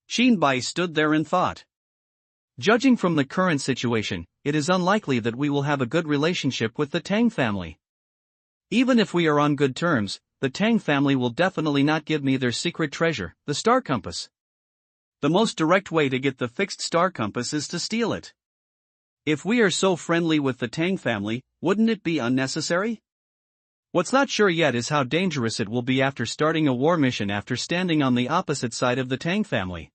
Shinbai stood there in thought. Judging from the current situation, it is unlikely that we will have a good relationship with the Tang family. Even if we are on good terms, the Tang family will definitely not give me their secret treasure, the star compass. The most direct way to get the fixed star compass is to steal it. If we are so friendly with the Tang family, wouldn't it be unnecessary? What's not sure yet is how dangerous it will be after starting a war mission after standing on the opposite side of the Tang family.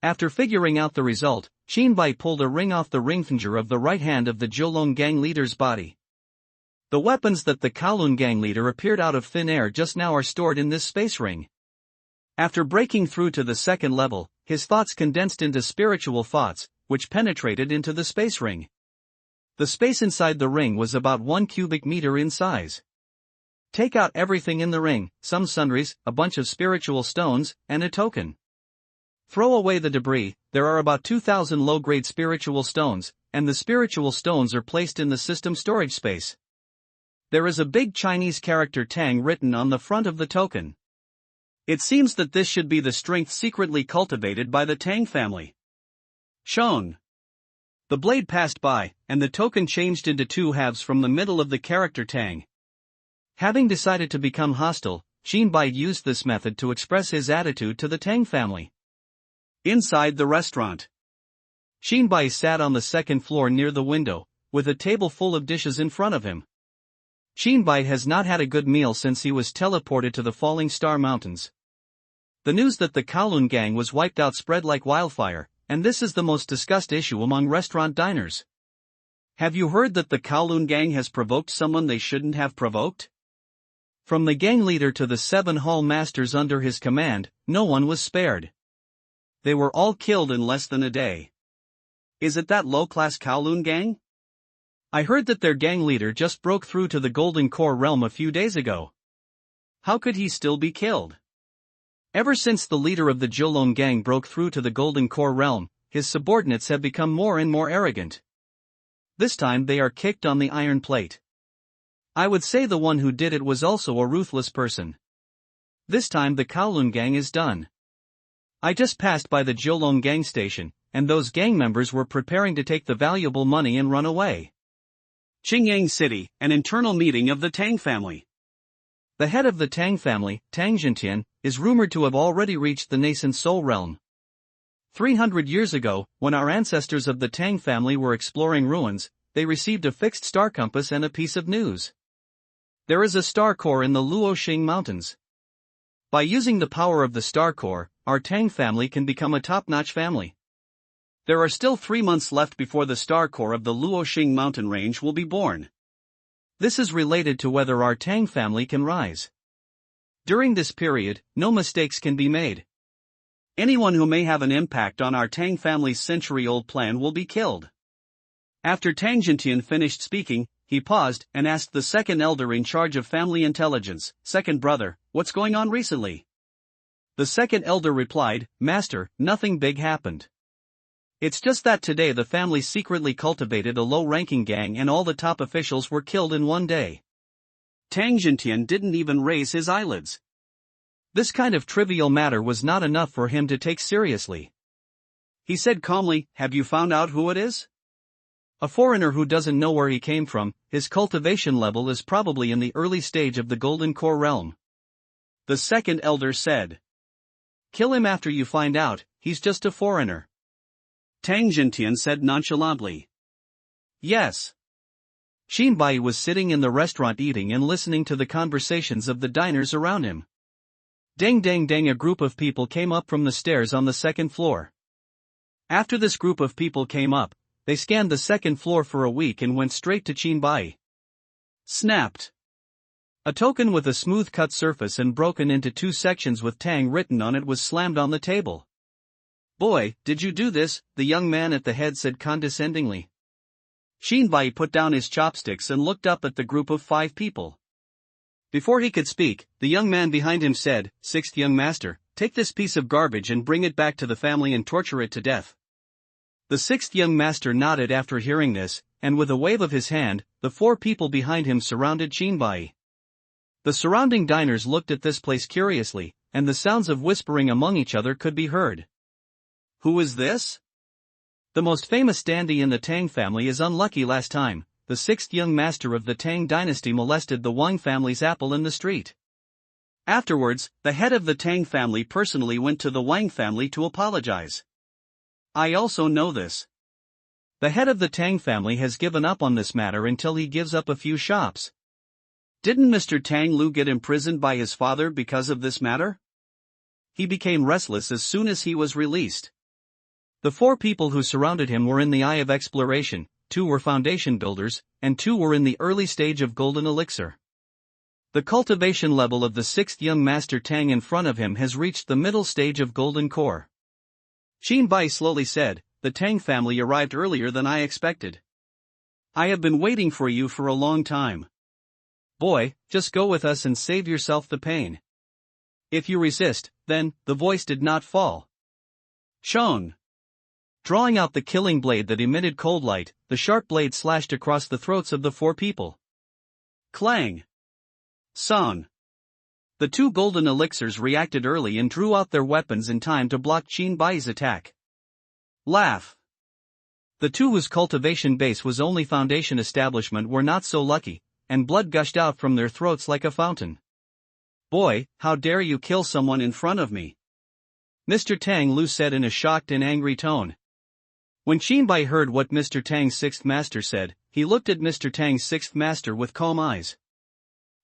After figuring out the result, Shinbai pulled a ring off the ring finger of the right hand of the Jolong gang leader's body. The weapons that the Kowloon gang leader appeared out of thin air just now are stored in this space ring. After breaking through to the second level, his thoughts condensed into spiritual thoughts, which penetrated into the space ring. The space inside the ring was about 1 cubic meter in size. Take out everything in the ring, some sundries, a bunch of spiritual stones, and a token. Throw away the debris. There are about 2,000 low-grade spiritual stones, and the spiritual stones are placed in the system storage space. There is a big Chinese character Tang written on the front of the token. It seems that this should be the strength secretly cultivated by the Tang family. Shown. The blade passed by, and the token changed into two halves from the middle of the character Tang. Having decided to become hostile, Shinbai used this method to express his attitude to the Tang family. Inside the restaurant, Shinbai sat on the second floor near the window, with a table full of dishes in front of him. Shinbai has not had a good meal since he was teleported to the Falling Star Mountains. The news that the Kowloon gang was wiped out spread like wildfire, and this is the most discussed issue among restaurant diners. Have you heard that the Kowloon gang has provoked someone they shouldn't have provoked? From the gang leader to the 7 hall masters under his command, no one was spared. They were all killed in less than a day. Is it that low-class Kowloon gang? I heard that their gang leader just broke through to the Golden Core realm a few days ago. How could he still be killed? Ever since the leader of the Jolong gang broke through to the Golden Core realm, his subordinates have become more and more arrogant. This time they are kicked on the iron plate. I would say the one who did it was also a ruthless person. This time the Kowloon gang is done. I just passed by the Jolong gang station, and those gang members were preparing to take the valuable money and run away. Qingyang City, an internal meeting of the Tang family. The head of the Tang family, Tang Jintian, is rumored to have already reached the nascent Soul realm. 300 years ago, when our ancestors of the Tang family were exploring ruins, they received a fixed star compass and a piece of news. There is a star core in the Luoxing Mountains. By using the power of the star core, our Tang family can become a top-notch family. There are still 3 months left before the star core of the Luoxing mountain range will be born. This is related to whether our Tang family can rise. During this period, no mistakes can be made. Anyone who may have an impact on our Tang family's century-old plan will be killed. After Tang Jintian finished speaking, he paused and asked the second elder in charge of family intelligence, "Second brother, what's going on recently?" The second elder replied, "Master, nothing big happened. It's just that today the family secretly cultivated a low-ranking gang and all the top officials were killed in one day." Tang Jintian didn't even raise his eyelids. This kind of trivial matter was not enough for him to take seriously. He said calmly, "Have you found out who it is?" A foreigner who doesn't know where he came from, his cultivation level is probably in the early stage of the Golden Core realm. The second elder said, "Kill him after you find out, he's just a foreigner." Tang Jintian said nonchalantly, "Yes." Shinbai was sitting in the restaurant eating and listening to the conversations of the diners around him. Dang dang dang, a group of people came up from the stairs on the second floor. After this group of people came up, they scanned the second floor for a week and went straight to Shinbai. Snapped. A token with a smooth-cut surface and broken into 2 sections with Tang written on it was slammed on the table. "Boy, did you do this?" the young man at the head said condescendingly. Shinbai put down his chopsticks and looked up at the group of 5 people. Before he could speak, the young man behind him said, "Sixth young master, take this piece of garbage and bring it back to the family and torture it to death." The 6th young master nodded after hearing this, and with a wave of his hand, the 4 people behind him surrounded Shinbai. The surrounding diners looked at this place curiously, and the sounds of whispering among each other could be heard. Who is this? The most famous dandy in the Tang family is unlucky. Last time, the sixth young master of the Tang dynasty molested the Wang family's apple in the street. Afterwards, the head of the Tang family personally went to the Wang family to apologize. I also know this. The head of the Tang family has given up on this matter until he gives up a few shops. Didn't Mr. Tang Lu get imprisoned by his father because of this matter? He became restless as soon as he was released. The 4 people who surrounded him were in the eye of exploration, 2 were foundation builders, and 2 were in the early stage of golden elixir. The cultivation level of the 6th young master Tang in front of him has reached the middle stage of golden core. Qin Bai slowly said, "The Tang family arrived earlier than I expected. I have been waiting for you for a long time. Boy, just go with us and save yourself the pain. If you resist, then," the voice did not fall. Shong. Drawing out the killing blade that emitted cold light, the sharp blade slashed across the throats of the 4 people. Clang. Song. The 2 golden elixirs reacted early and drew out their weapons in time to block Qin Bai's attack. Laugh. The 2 whose cultivation base was only foundation establishment were not so lucky, and blood gushed out from their throats like a fountain. Boy, how dare you kill someone in front of me? Mr. Tang Lu said in a shocked and angry tone. When Qin Bai heard what Mr. Tang's 6th master said, he looked at Mr. Tang's 6th master with calm eyes.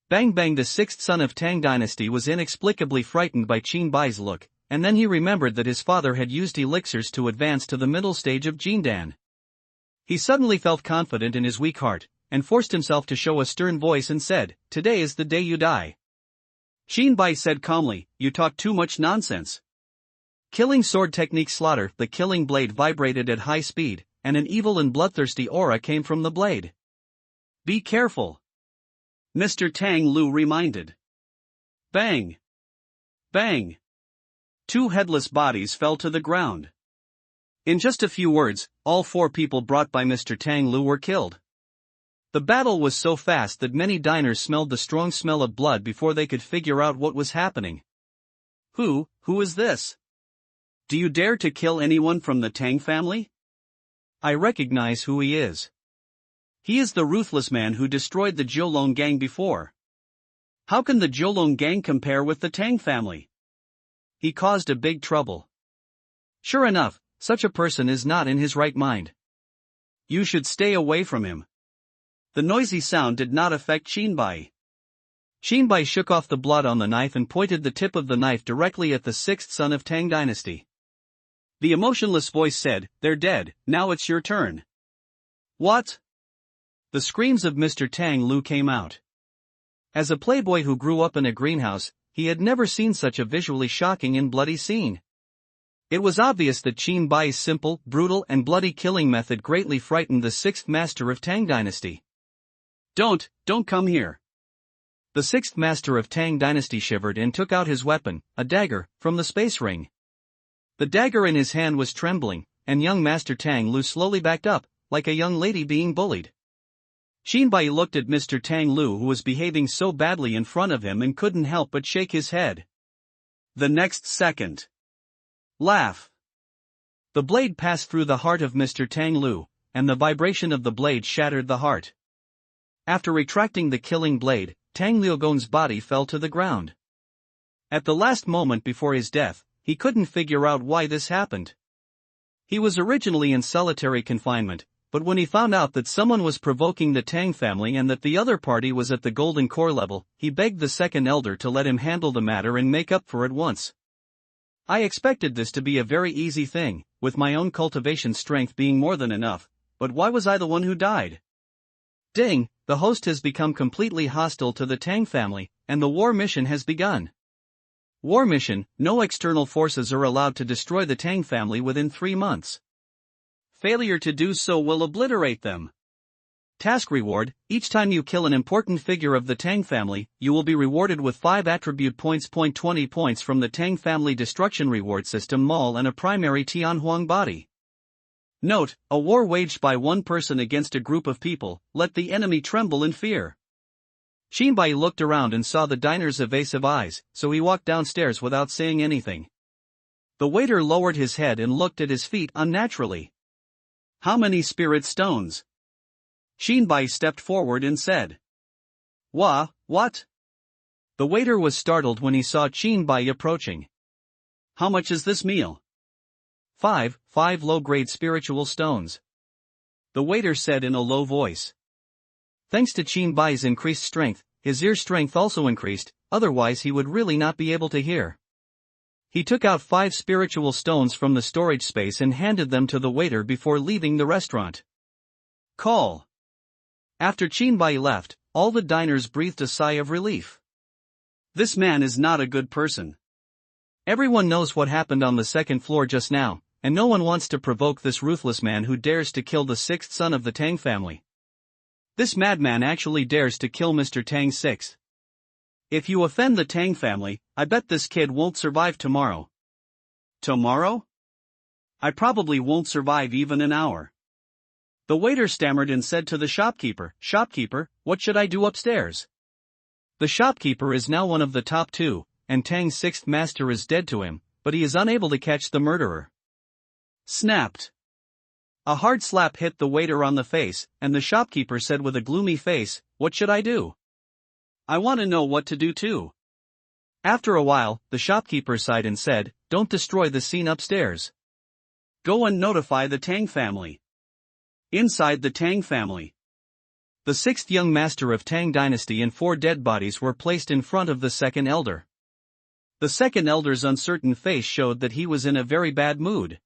Bang Bang, the 6th son of Tang dynasty, was inexplicably frightened by Qin Bai's look, and then he remembered that his father had used elixirs to advance to the middle stage of Jindan. He suddenly felt confident in his weak heart, and forced himself to show a stern voice and said, "Today is the day you die." Qin Bai said calmly, "You talk too much nonsense." Killing sword technique slaughter. The killing blade vibrated at high speed, and an evil and bloodthirsty aura came from the blade. Be careful, Mr. Tang Lu reminded. Bang! Bang! 2 headless bodies fell to the ground. In just a few words, all 4 people brought by Mr. Tang Lu were killed. The battle was so fast that many diners smelled the strong smell of blood before they could figure out what was happening. Who is this? Do you dare to kill anyone from the Tang family? I recognize who he is. He is the ruthless man who destroyed the Jiulong gang before. How can the Jiulong gang compare with the Tang family? He caused a big trouble. Sure enough, such a person is not in his right mind. You should stay away from him. The noisy sound did not affect Qin Bai. Qin Bai shook off the blood on the knife and pointed the tip of the knife directly at the 6th son of Tang dynasty. The emotionless voice said, "They're dead, now it's your turn." What? The screams of Mr. Tang Lu came out. As a playboy who grew up in a greenhouse, he had never seen such a visually shocking and bloody scene. It was obvious that Qin Bai's simple, brutal and bloody killing method greatly frightened the 6th master of Tang dynasty. Don't come here. The 6th master of Tang dynasty shivered and took out his weapon, a dagger, from the space ring. The dagger in his hand was trembling, and young Master Tang Lu slowly backed up, like a young lady being bullied. Qin Bai looked at Mr. Tang Lu, who was behaving so badly in front of him, and couldn't help but shake his head. The next second. Laugh. The blade passed through the heart of Mr. Tang Lu, and the vibration of the blade shattered the heart. After retracting the killing blade, Tang Liugong's body fell to the ground. At the last moment before his death, he couldn't figure out why this happened. He was originally in solitary confinement, but when he found out that someone was provoking the Tang family and that the other party was at the golden core level, he begged the second elder to let him handle the matter and make up for it once. I expected this to be a very easy thing, with my own cultivation strength being more than enough, but why was I the one who died? Ding, the host has become completely hostile to the Tang family, and the war mission has begun. War mission: no external forces are allowed to destroy the Tang family within 3 months. Failure to do so will obliterate them. Task reward: each time you kill an important figure of the Tang family, you will be rewarded with 5 attribute points. 20 points from the Tang family destruction reward system mall and a primary Tianhuang body. Note: a war waged by one person against a group of people, let the enemy tremble in fear. Shinbai looked around and saw the diner's evasive eyes, so he walked downstairs without saying anything. The waiter lowered his head and looked at his feet unnaturally. How many spirit stones? Shinbai stepped forward and said. What? The waiter was startled when he saw Shinbai approaching. How much is this meal? 5 low-grade spiritual stones. The waiter said in a low voice. Thanks to Shinbai's increased strength, his ear strength also increased, otherwise he would really not be able to hear. He took out 5 spiritual stones from the storage space and handed them to the waiter before leaving the restaurant. Call. After Shinbai left, all the diners breathed a sigh of relief. This man is not a good person. Everyone knows what happened on the second floor just now, and no one wants to provoke this ruthless man who dares to kill the 6th son of the Tang family. This madman actually dares to kill Mr. Tang's 6th. If you offend the Tang family, I bet this kid won't survive tomorrow. Tomorrow? I probably won't survive even an hour. The waiter stammered and said to the shopkeeper, Shopkeeper, what should I do upstairs? The shopkeeper is now one of the top 2, and Tang's 6th master is dead to him, but he is unable to catch the murderer. Snapped. A hard slap hit the waiter on the face, and the shopkeeper said with a gloomy face, What should I do? I want to know what to do too. After a while, the shopkeeper sighed and said, Don't destroy the scene upstairs. Go and notify the Tang family. Inside the Tang family. The 6th young master of Tang dynasty and 4 dead bodies were placed in front of the 2nd elder. The 2nd elder's uncertain face showed that he was in a very bad mood.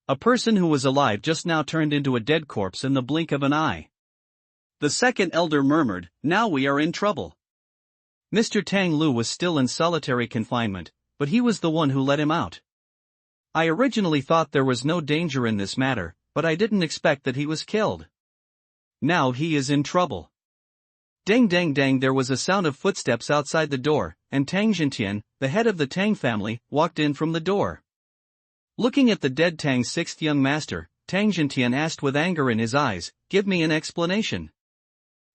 A person who was alive just now turned into a dead corpse in the blink of an eye. The 2nd elder murmured, Now we are in trouble. Mr. Tang Lu was still in solitary confinement, but he was the one who let him out. I originally thought there was no danger in this matter, but I didn't expect that he was killed. Now he is in trouble. Dang dang dang, there was a sound of footsteps outside the door, and Tang Jintian, the head of the Tang family, walked in from the door. Looking at the dead Tang's 6th young master, Tang Jintian asked with anger in his eyes, Give me an explanation.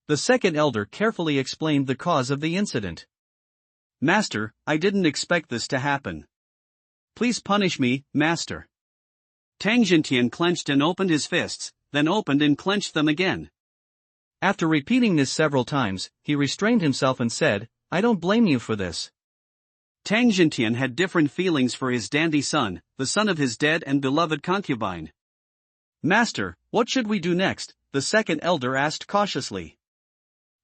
The 2nd elder carefully explained the cause of the incident. Master, I didn't expect this to happen. Please punish me, Master. Tang Jintian clenched and opened his fists, then opened and clenched them again. After repeating this several times, he restrained himself and said, I don't blame you for this. Tang Jintian had different feelings for his dandy son, the son of his dead and beloved concubine. Master, what should we do next? The 2nd elder asked cautiously.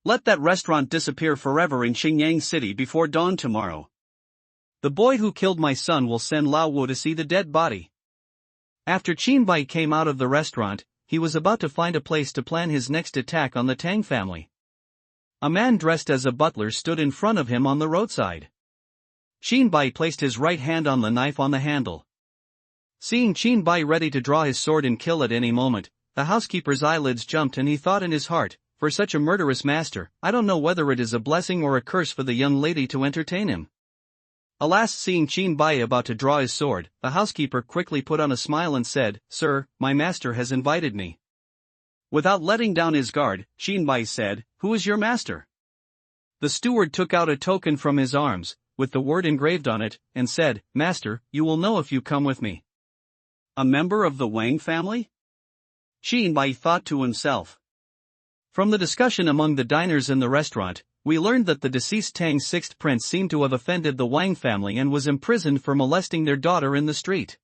Let that restaurant disappear forever in Xingyang City before dawn tomorrow. The boy who killed my son will send Lao Wu to see the dead body. After Qinbai came out of the restaurant, he was about to find a place to plan his next attack on the Tang family. A man dressed as a butler stood in front of him on the roadside. Qinbai placed his right hand on the knife on the handle. Seeing Qinbai ready to draw his sword and kill at any moment, the housekeeper's eyelids jumped and he thought in his heart, For such a murderous master, I don't know whether it is a blessing or a curse for the young lady to entertain him. Alas, seeing Qinbai about to draw his sword, the housekeeper quickly put on a smile and said, Sir, my master has invited me. Without letting down his guard, Qinbai said, Who is your master? The steward took out a token from his arms, with the word engraved on it, and said, Master, you will know if you come with me. A member of the Wang family? Qinbai thought to himself. From the discussion among the diners in the restaurant, we learned that the deceased Tang's 6th prince seemed to have offended the Wang family and was imprisoned for molesting their daughter in the street.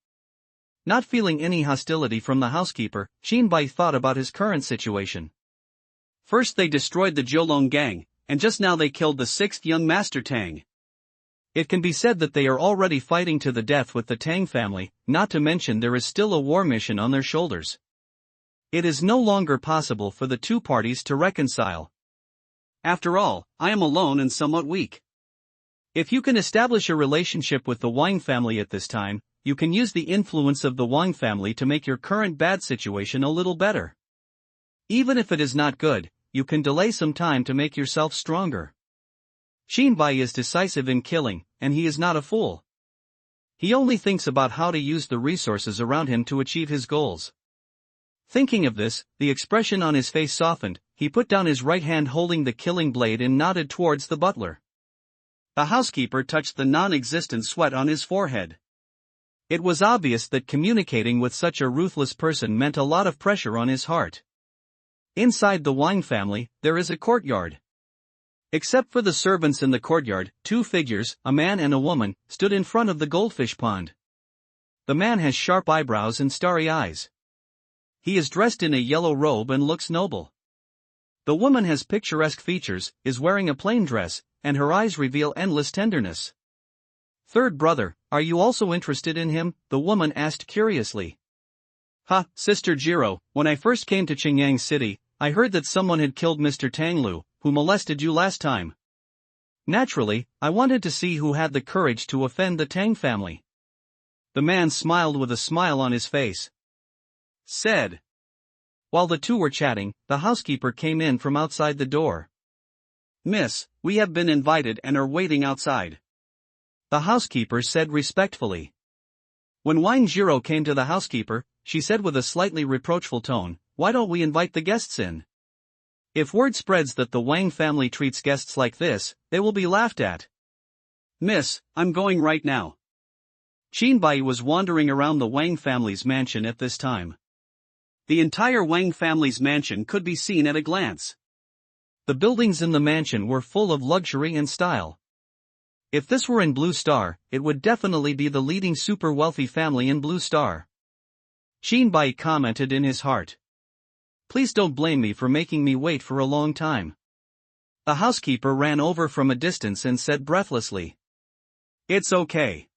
Not feeling any hostility from the housekeeper, Qinbai thought about his current situation. First they destroyed the Jiulong gang, and just now they killed the 6th young master Tang. It can be said that they are already fighting to the death with the Tang family, not to mention there is still a war mission on their shoulders. It is no longer possible for the two parties to reconcile. After all, I am alone and somewhat weak. If you can establish a relationship with the Wang family at this time, you can use the influence of the Wang family to make your current bad situation a little better. Even if it is not good, you can delay some time to make yourself stronger. Qinbai is decisive in killing, and he is not a fool. He only thinks about how to use the resources around him to achieve his goals. Thinking of this, the expression on his face softened. He put down his right hand holding the killing blade and nodded towards the butler. The housekeeper touched the non-existent sweat on his forehead. It was obvious that communicating with such a ruthless person meant a lot of pressure on his heart. Inside the Wang family, there is a courtyard. Except for the servants in the courtyard, two figures, a man and a woman, stood in front of the goldfish pond. The man has sharp eyebrows and starry eyes. He is dressed in a yellow robe and looks noble. The woman has picturesque features, is wearing a plain dress, and her eyes reveal endless tenderness. "Third brother, are you also interested in him?" the woman asked curiously. "Ha, Sister Jiro, when I first came to Qingyang City, I heard that someone had killed Mr. Tanglu, who molested you last time. Naturally, I wanted to see who had the courage to offend the Tang family." The man smiled with a smile on his face. Said. While the two were chatting, the housekeeper came in from outside the door. "Miss, we have been invited and are waiting outside," the housekeeper said respectfully. When Wang Jiro came to the housekeeper, she said with a slightly reproachful tone, "Why don't we invite the guests in? If word spreads that the Wang family treats guests like this, they will be laughed at." "Miss, I'm going right now." Qin Bai was wandering around the Wang family's mansion at this time. The entire Wang family's mansion could be seen at a glance. The buildings in the mansion were full of luxury and style. If this were in Blue Star, it would definitely be the leading super wealthy family in Blue Star. Qin Bai commented in his heart. "Please don't blame me for making me wait for a long time." The housekeeper ran over from a distance and said breathlessly, "It's okay,"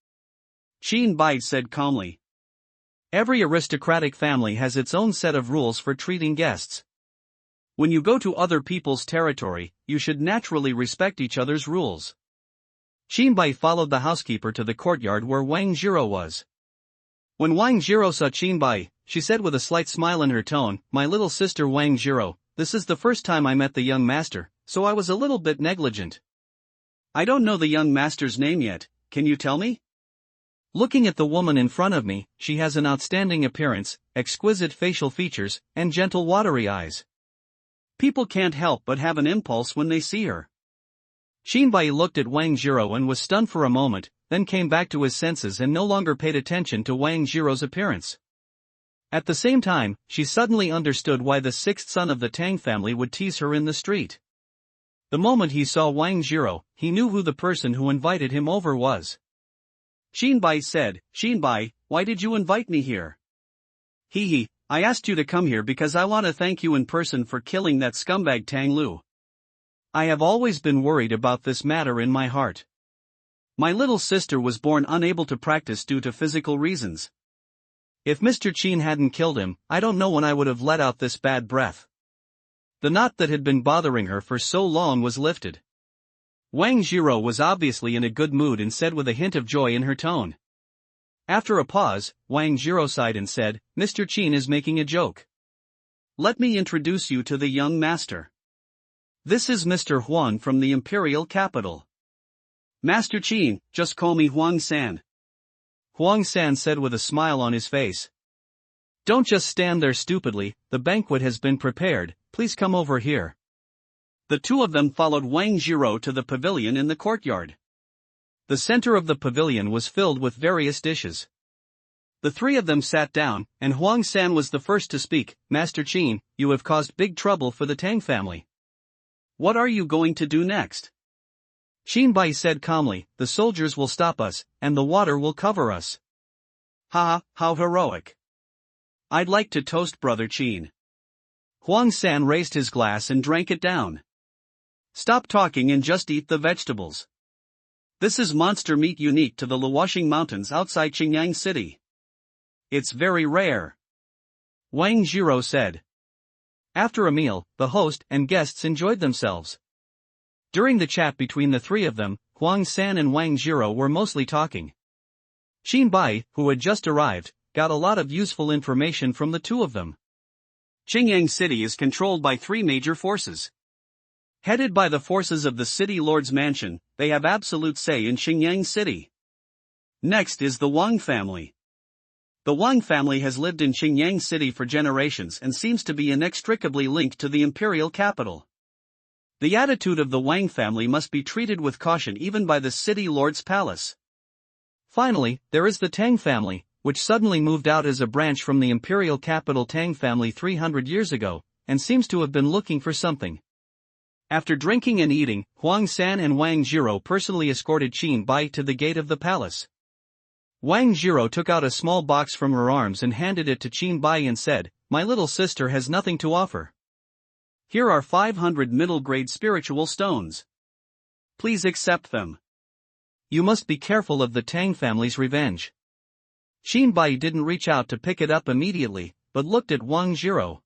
Qin Bai said calmly. "Every aristocratic family has its own set of rules for treating guests. When you go to other people's territory, you should naturally respect each other's rules." Qin Bai followed the housekeeper to the courtyard where Wang Jiro was. When Wang Jiro saw Qin Bai, she said with a slight smile in her tone, "My little sister Wang Jiro, this is the first time I met the young master, so I was a little bit negligent." "I don't know the young master's name yet, can you tell me?" Looking at the woman in front of me, she has an outstanding appearance, exquisite facial features, and gentle watery eyes. People can't help but have an impulse when they see her. Qin Bai looked at Wang Jiro and was stunned for a moment, then came back to his senses and no longer paid attention to Wang Jiro's appearance. At the same time, she suddenly understood why the sixth son of the Tang family would tease her in the street. The moment he saw Wang Jiro, he knew who the person who invited him over was. Qin Bai said, "Qin Bai, why did you invite me here?" "Hee, I asked you to come here because I want to thank you in person for killing that scumbag Tang Lu. I have always been worried about this matter in my heart. My little sister was born unable to practice due to physical reasons. If Mr. Qin hadn't killed him, I don't know when I would have let out this bad breath." The knot that had been bothering her for so long was lifted. Wang Jiro was obviously in a good mood and said with a hint of joy in her tone. After a pause, Wang Jiro sighed and said, "Mr. Qin is making a joke. Let me introduce you to the young master. This is Mr. Huang from the imperial capital." "Master Qin, just call me Huang San," Huang San said with a smile on his face. "Don't just stand there stupidly, the banquet has been prepared, please come over here." The two of them followed Wang Jiro to the pavilion in the courtyard. The center of the pavilion was filled with various dishes. The three of them sat down, and Huang San was the first to speak. "Master Qin, you have caused big trouble for the Tang family. What are you going to do next?" Qin Bai said calmly, "The soldiers will stop us, and the water will cover us." "Ha, how heroic. I'd like to toast Brother Qin." Huang San raised his glass and drank it down. "Stop talking and just eat the vegetables. This is monster meat unique to the Luoxing Mountains outside Qingyang City. It's very rare," Wang Jiro said. After a meal, the host and guests enjoyed themselves. During the chat between the three of them, Huang San and Wang Jiro were mostly talking. Qin Bai, who had just arrived, got a lot of useful information from the two of them. Qingyang City is controlled by three major forces. Headed by the forces of the City Lord's Mansion, they have absolute say in Qingyang City. Next is the Wang family. The Wang family has lived in Qingyang City for generations and seems to be inextricably linked to the imperial capital. The attitude of the Wang family must be treated with caution even by the city lord's palace. Finally, there is the Tang family, which suddenly moved out as a branch from the imperial capital Tang family 300 years ago, and seems to have been looking for something. After drinking and eating, Huang San and Wang Jiro personally escorted Qin Bai to the gate of the palace. Wang Jiro took out a small box from her arms and handed it to Qin Bai and said, "My little sister has nothing to offer. Here are 500 middle-grade spiritual stones. Please accept them. You must be careful of the Tang family's revenge." Qin Bai didn't reach out to pick it up immediately, but looked at Wang Jiro.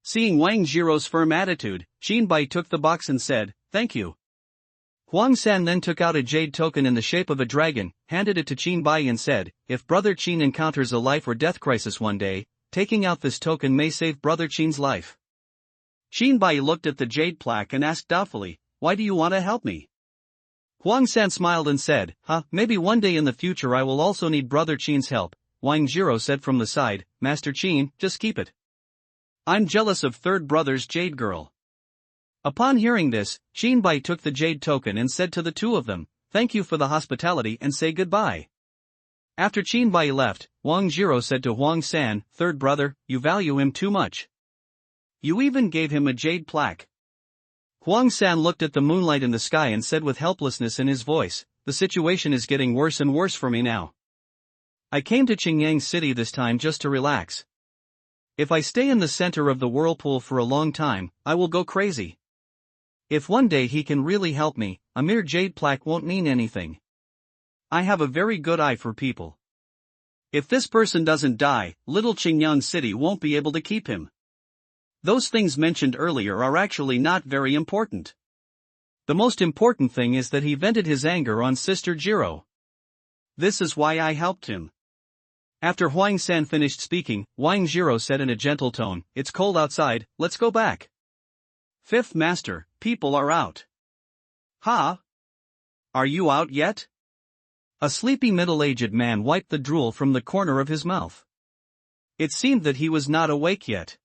Seeing Wang Jiro's firm attitude, Qin Bai took the box and said, "Thank you." Huang San then took out a jade token in the shape of a dragon, handed it to Qin Bai and said, "If Brother Qin encounters a life or death crisis one day, taking out this token may save Brother Qin's life." Qin Bai looked at the jade plaque and asked doubtfully, "Why do you want to help me?" Huang San smiled and said, Maybe one day in the future I will also need Brother Qin's help." Wang Jiro said from the side, "Master Qin, just keep it. I'm jealous of third brother's jade girl." Upon hearing this, Qin Bai took the jade token and said to the two of them, "Thank you for the hospitality and say goodbye." After Qin Bai left, Wang Jiro said to Huang San, "Third brother, you value him too much. You even gave him a jade plaque." Huang San looked at the moonlight in the sky and said with helplessness in his voice, "The situation is getting worse and worse for me now. I came to Qingyang City this time just to relax. If I stay in the center of the whirlpool for a long time, I will go crazy. If one day he can really help me, a mere jade plaque won't mean anything. I have a very good eye for people. If this person doesn't die, little Qingyang City won't be able to keep him. Those things mentioned earlier are actually not very important. The most important thing is that he vented his anger on Sister Jiro. This is why I helped him." After Huang San finished speaking, Wang Jiro said in a gentle tone, "It's cold outside, let's go back." "Fifth Master, people are out." "Ha? Are you out yet?" A sleepy middle-aged man wiped the drool from the corner of his mouth. It seemed that he was not awake yet.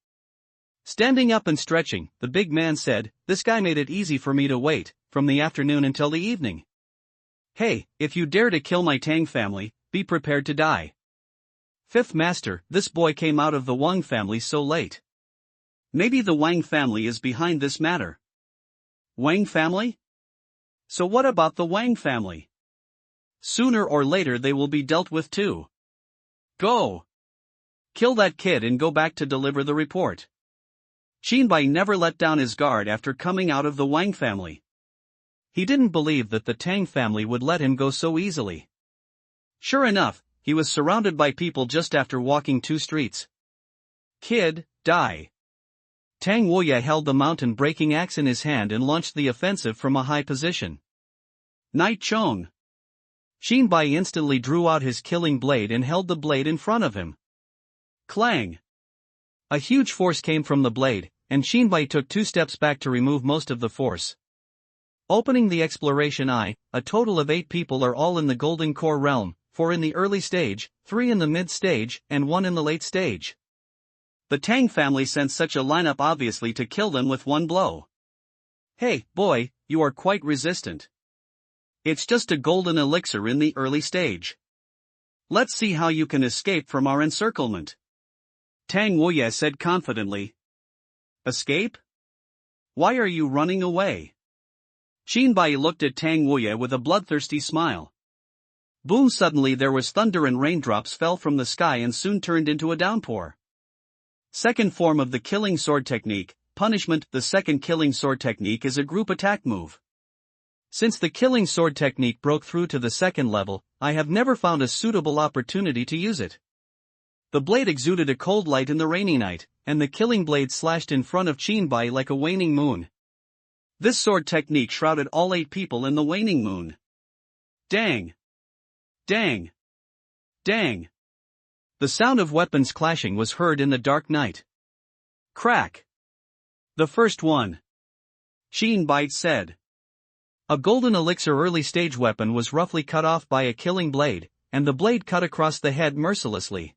Standing up and stretching, the big man said, "This guy made it easy for me to wait, from the afternoon until the evening. Hey, if you dare to kill my Tang family, be prepared to die." "Fifth Master, this boy came out of the Wang family so late. Maybe the Wang family is behind this matter." "Wang family? So what about the Wang family? Sooner or later they will be dealt with too. Go! Kill that kid and go back to deliver the report." Qin Bai never let down his guard after coming out of the Wang family. He didn't believe that the Tang family would let him go so easily. Sure enough, he was surrounded by people just after walking 2 streets. "Kid, die." Tang Wuye held the mountain-breaking axe in his hand and launched the offensive from a high position. "Night Chong." Qin Bai instantly drew out his killing blade and held the blade in front of him. Clang! A huge force came from the blade, and Qin Bai took 2 steps back to remove most of the force. Opening the exploration eye, a total of 8 people are all in the Golden Core realm, 4 in the early stage, 3 in the mid stage, and 1 in the late stage. The Tang family sent such a lineup obviously to kill them with one blow. "Hey, boy, you are quite resistant. It's just a golden elixir in the early stage. Let's see how you can escape from our encirclement," Tang Wuye said confidently. "Escape? Why are you running away?" Qin Bai looked at Tang Wuye with a bloodthirsty smile. Boom! Suddenly there was thunder and raindrops fell from the sky and soon turned into a downpour. Second form of the killing sword technique, punishment. The second killing sword technique is a group attack move. Since the killing sword technique broke through to the second level, I have never found a suitable opportunity to use it. The blade exuded a cold light in the rainy night, and the killing blade slashed in front of Qin Bai like a waning moon. This sword technique shrouded all 8 people in the waning moon. Dang! Dang! Dang! The sound of weapons clashing was heard in the dark night. Crack! The first one, Qin Bai said. A golden elixir early stage weapon was roughly cut off by a killing blade, and the blade cut across the head mercilessly.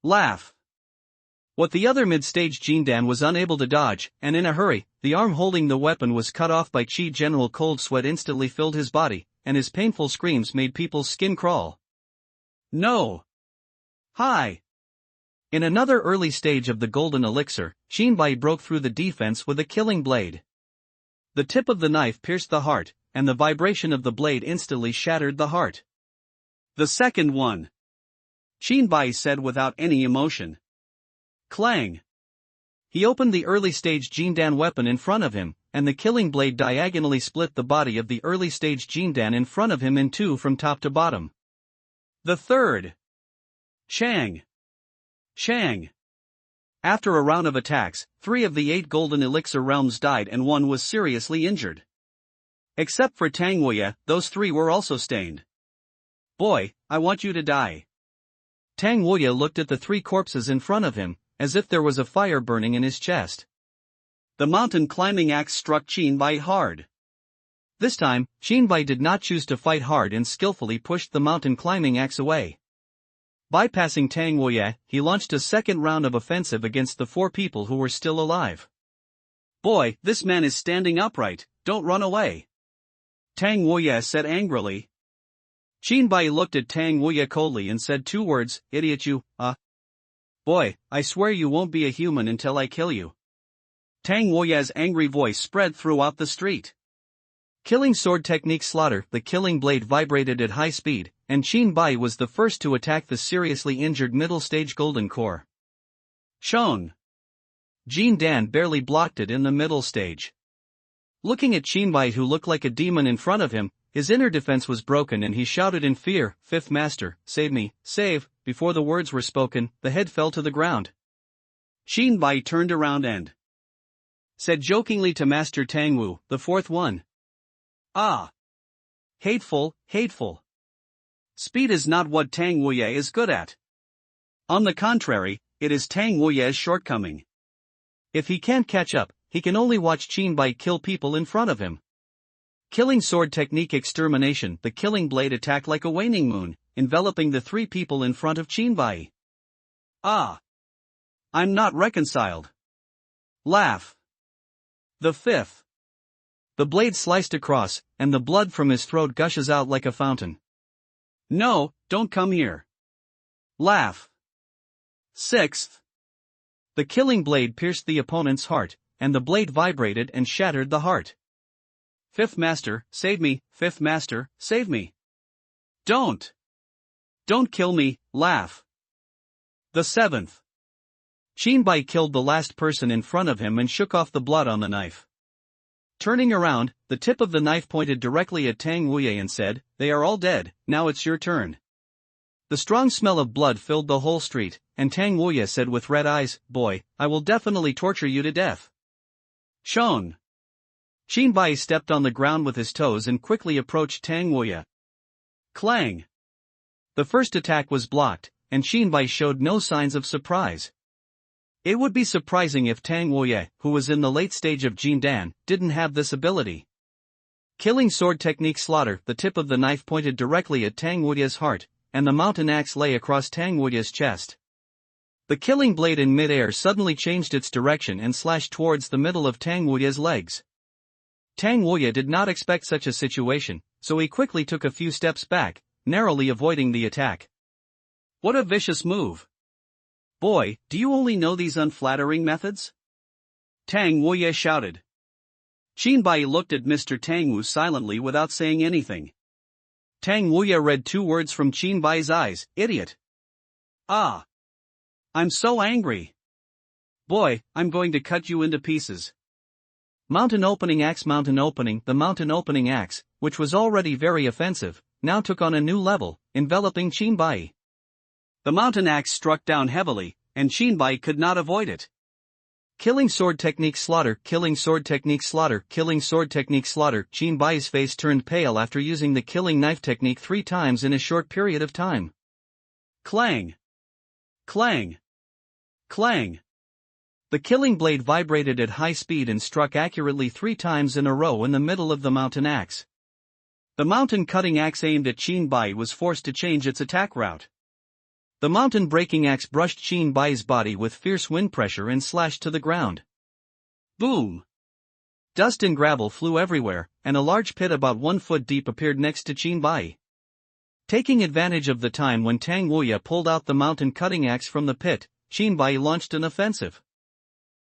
Laugh. What the other mid-stage Jindan was unable to dodge, and in a hurry, the arm holding the weapon was cut off by Chi. General cold sweat instantly filled his body, and his painful screams made people's skin crawl. No! Hi! In another early stage of the golden elixir, Shinbai broke through the defense with a killing blade. The tip of the knife pierced the heart, and the vibration of the blade instantly shattered the heart. The second one. Shinbai said without any emotion. Clang! He opened the early stage Jindan weapon in front of him, and the killing blade diagonally split the body of the early stage Jindan in front of him in two from top to bottom. The third. Shang! Shang! After a round of attacks, 3 of the 8 golden elixir realms died and 1 was seriously injured. Except for Tang Wuya, those 3 were also stained. Boy, I want you to die. Tang Wuya looked at the 3 corpses in front of him, as if there was a fire burning in his chest. The mountain climbing axe struck Shinbai hard. This time, Shinbai did not choose to fight hard and skillfully pushed the mountain climbing axe away. Bypassing Tang Wuya, he launched a second round of offensive against the 4 people who were still alive. Boy, this man is standing upright, don't run away. Tang Wuya said angrily. Shinbai looked at Tang Wuya coldly and said 2 words, idiot you, Boy, I swear you won't be a human until I kill you. Tang Wuya's angry voice spread throughout the street. Killing sword technique slaughter, the killing blade vibrated at high speed, and Shinbai was the first to attack the seriously injured middle stage golden core. Shone. Jindan barely blocked it in the middle stage. Looking at Shinbai who looked like a demon in front of him, his inner defense was broken and he shouted in fear, "Fifth Master, save me, save!" Before the words were spoken, the head fell to the ground. Shinbai turned around and said jokingly to Master Tangwu, the 4th one. Ah! Hateful, hateful. Speed is not what Tang Wuya is good at. On the contrary, it is Tang Wuya's shortcoming. If he can't catch up, he can only watch Shinbai kill people in front of him. Killing sword technique extermination, the killing blade attacked like a waning moon, enveloping the 3 people in front of Shinbai. Ah! I'm not reconciled. Laugh. The 5th. The blade sliced across, and the blood from his throat gushes out like a fountain. No, don't come here. Laugh. 6th. The killing blade pierced the opponent's heart, and the blade vibrated and shattered the heart. 5th Master, save me, 5th Master, save me. Don't. Don't kill me, laugh. The 7th. Shinbai killed the last person in front of him and shook off the blood on the knife. Turning around, the tip of the knife pointed directly at Tang Wuya and said, "They are all dead, now it's your turn." The strong smell of blood filled the whole street, and Tang Wuya said with red eyes, "Boy, I will definitely torture you to death." Shone. Shinbai stepped on the ground with his toes and quickly approached Tang Wuya. Clang. The first attack was blocked, and Shinbai showed no signs of surprise. It would be surprising if Tang Wuya, who was in the late stage of Jindan, didn't have this ability. Killing sword technique slaughter, the tip of the knife pointed directly at Tang Wuya's heart, and the mountain axe lay across Tang Wuya's chest. The killing blade in mid-air suddenly changed its direction and slashed towards the middle of Tang Wuya's legs. Tang Wuya did not expect such a situation, so he quickly took a few steps back, narrowly avoiding the attack. What a vicious move! Boy, do you only know these unflattering methods? Tang Wuya shouted. Shinbai looked at Mr. Tangwu silently without saying anything. Tang Wuya read 2 words from Shinbai's eyes, "Idiot." Ah! I'm so angry. Boy, I'm going to cut you into pieces. Mountain opening axe. Mountain opening. The mountain opening axe, which was already very offensive, now took on a new level, enveloping Shinbai. The mountain axe struck down heavily, and Shinbai could not avoid it. Killing sword technique slaughter. Killing sword technique slaughter. Killing sword technique slaughter. Shinbai's face turned pale after using the killing knife technique 3 times in a short period of time. Clang. Clang. Clang. The killing blade vibrated at high speed and struck accurately 3 times in a row in the middle of the mountain axe. The mountain cutting axe aimed at Shinbai was forced to change its attack route. The mountain-breaking axe brushed Qin Bai's body with fierce wind pressure and slashed to the ground. Boom! Dust and gravel flew everywhere, and a large pit about 1 foot deep appeared next to Qin Bai. Taking advantage of the time when Tang Wuya pulled out the mountain cutting axe from the pit, Qin Bai launched an offensive.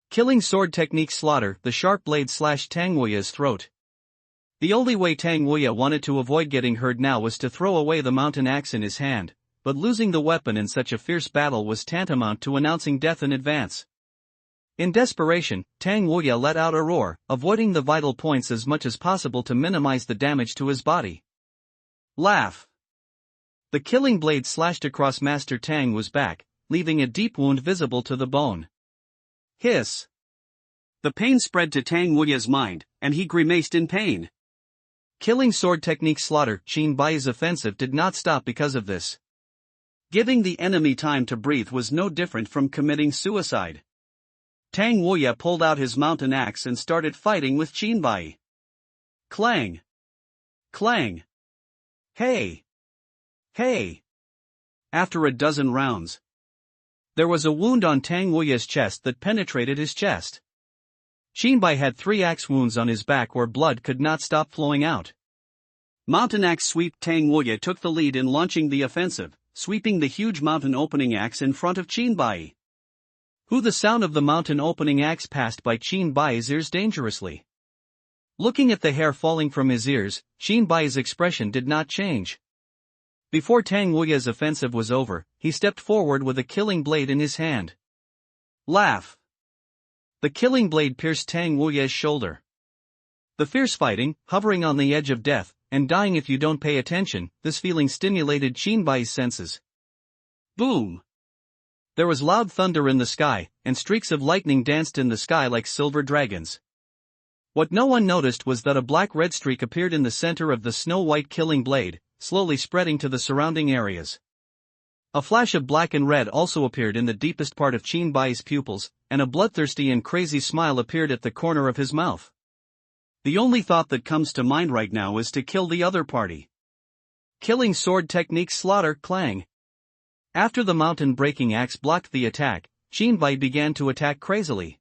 Killing sword technique slaughter, the sharp blade slashed Tang Wuya's throat. The only way Tang Wuya wanted to avoid getting hurt now was to throw away the mountain axe in his hand, but losing the weapon in such a fierce battle was tantamount to announcing death in advance. In desperation, Tang Wuya let out a roar, avoiding the vital points as much as possible to minimize the damage to his body. Laugh! The killing blade slashed across Master Tang Wu's back, leaving a deep wound visible to the bone. Hiss! The pain spread to Tang Wuya's mind, and he grimaced in pain. Killing sword technique slaughter, Qin Bai's offensive did not stop because of this. Giving the enemy time to breathe was no different from committing suicide. Tang Wuya pulled out his mountain axe and started fighting with Qin Bai. Clang! Clang! Hey! Hey! After a dozen rounds, there was a wound on Tang Wuya's chest that penetrated his chest. Qin Bai had 3 axe wounds on his back where blood could not stop flowing out. Mountain axe sweep. Tang Wuya took the lead in launching the offensive, sweeping the huge mountain opening axe in front of Qin Bai. The sound of the mountain opening axe passed by Qin Bai's ears dangerously. Looking at the hair falling from his ears, Qin Bai's expression did not change. Before Tang Wuya's offensive was over, he stepped forward with a killing blade in his hand. Laugh! The killing blade pierced Tang Wuya's shoulder. The fierce fighting, hovering on the edge of death, and dying if you don't pay attention, this feeling stimulated Qin Bai's senses. Boom! There was loud thunder in the sky, and streaks of lightning danced in the sky like silver dragons. What no one noticed was that a black-red streak appeared in the center of the snow-white killing blade, slowly spreading to the surrounding areas. A flash of black and red also appeared in the deepest part of Qin Bai's pupils, and a bloodthirsty and crazy smile appeared at the corner of his mouth. The only thought that comes to mind right now is to kill the other party. Killing sword technique slaughter. Clang! After the mountain-breaking axe blocked the attack, Qin Bai began to attack crazily.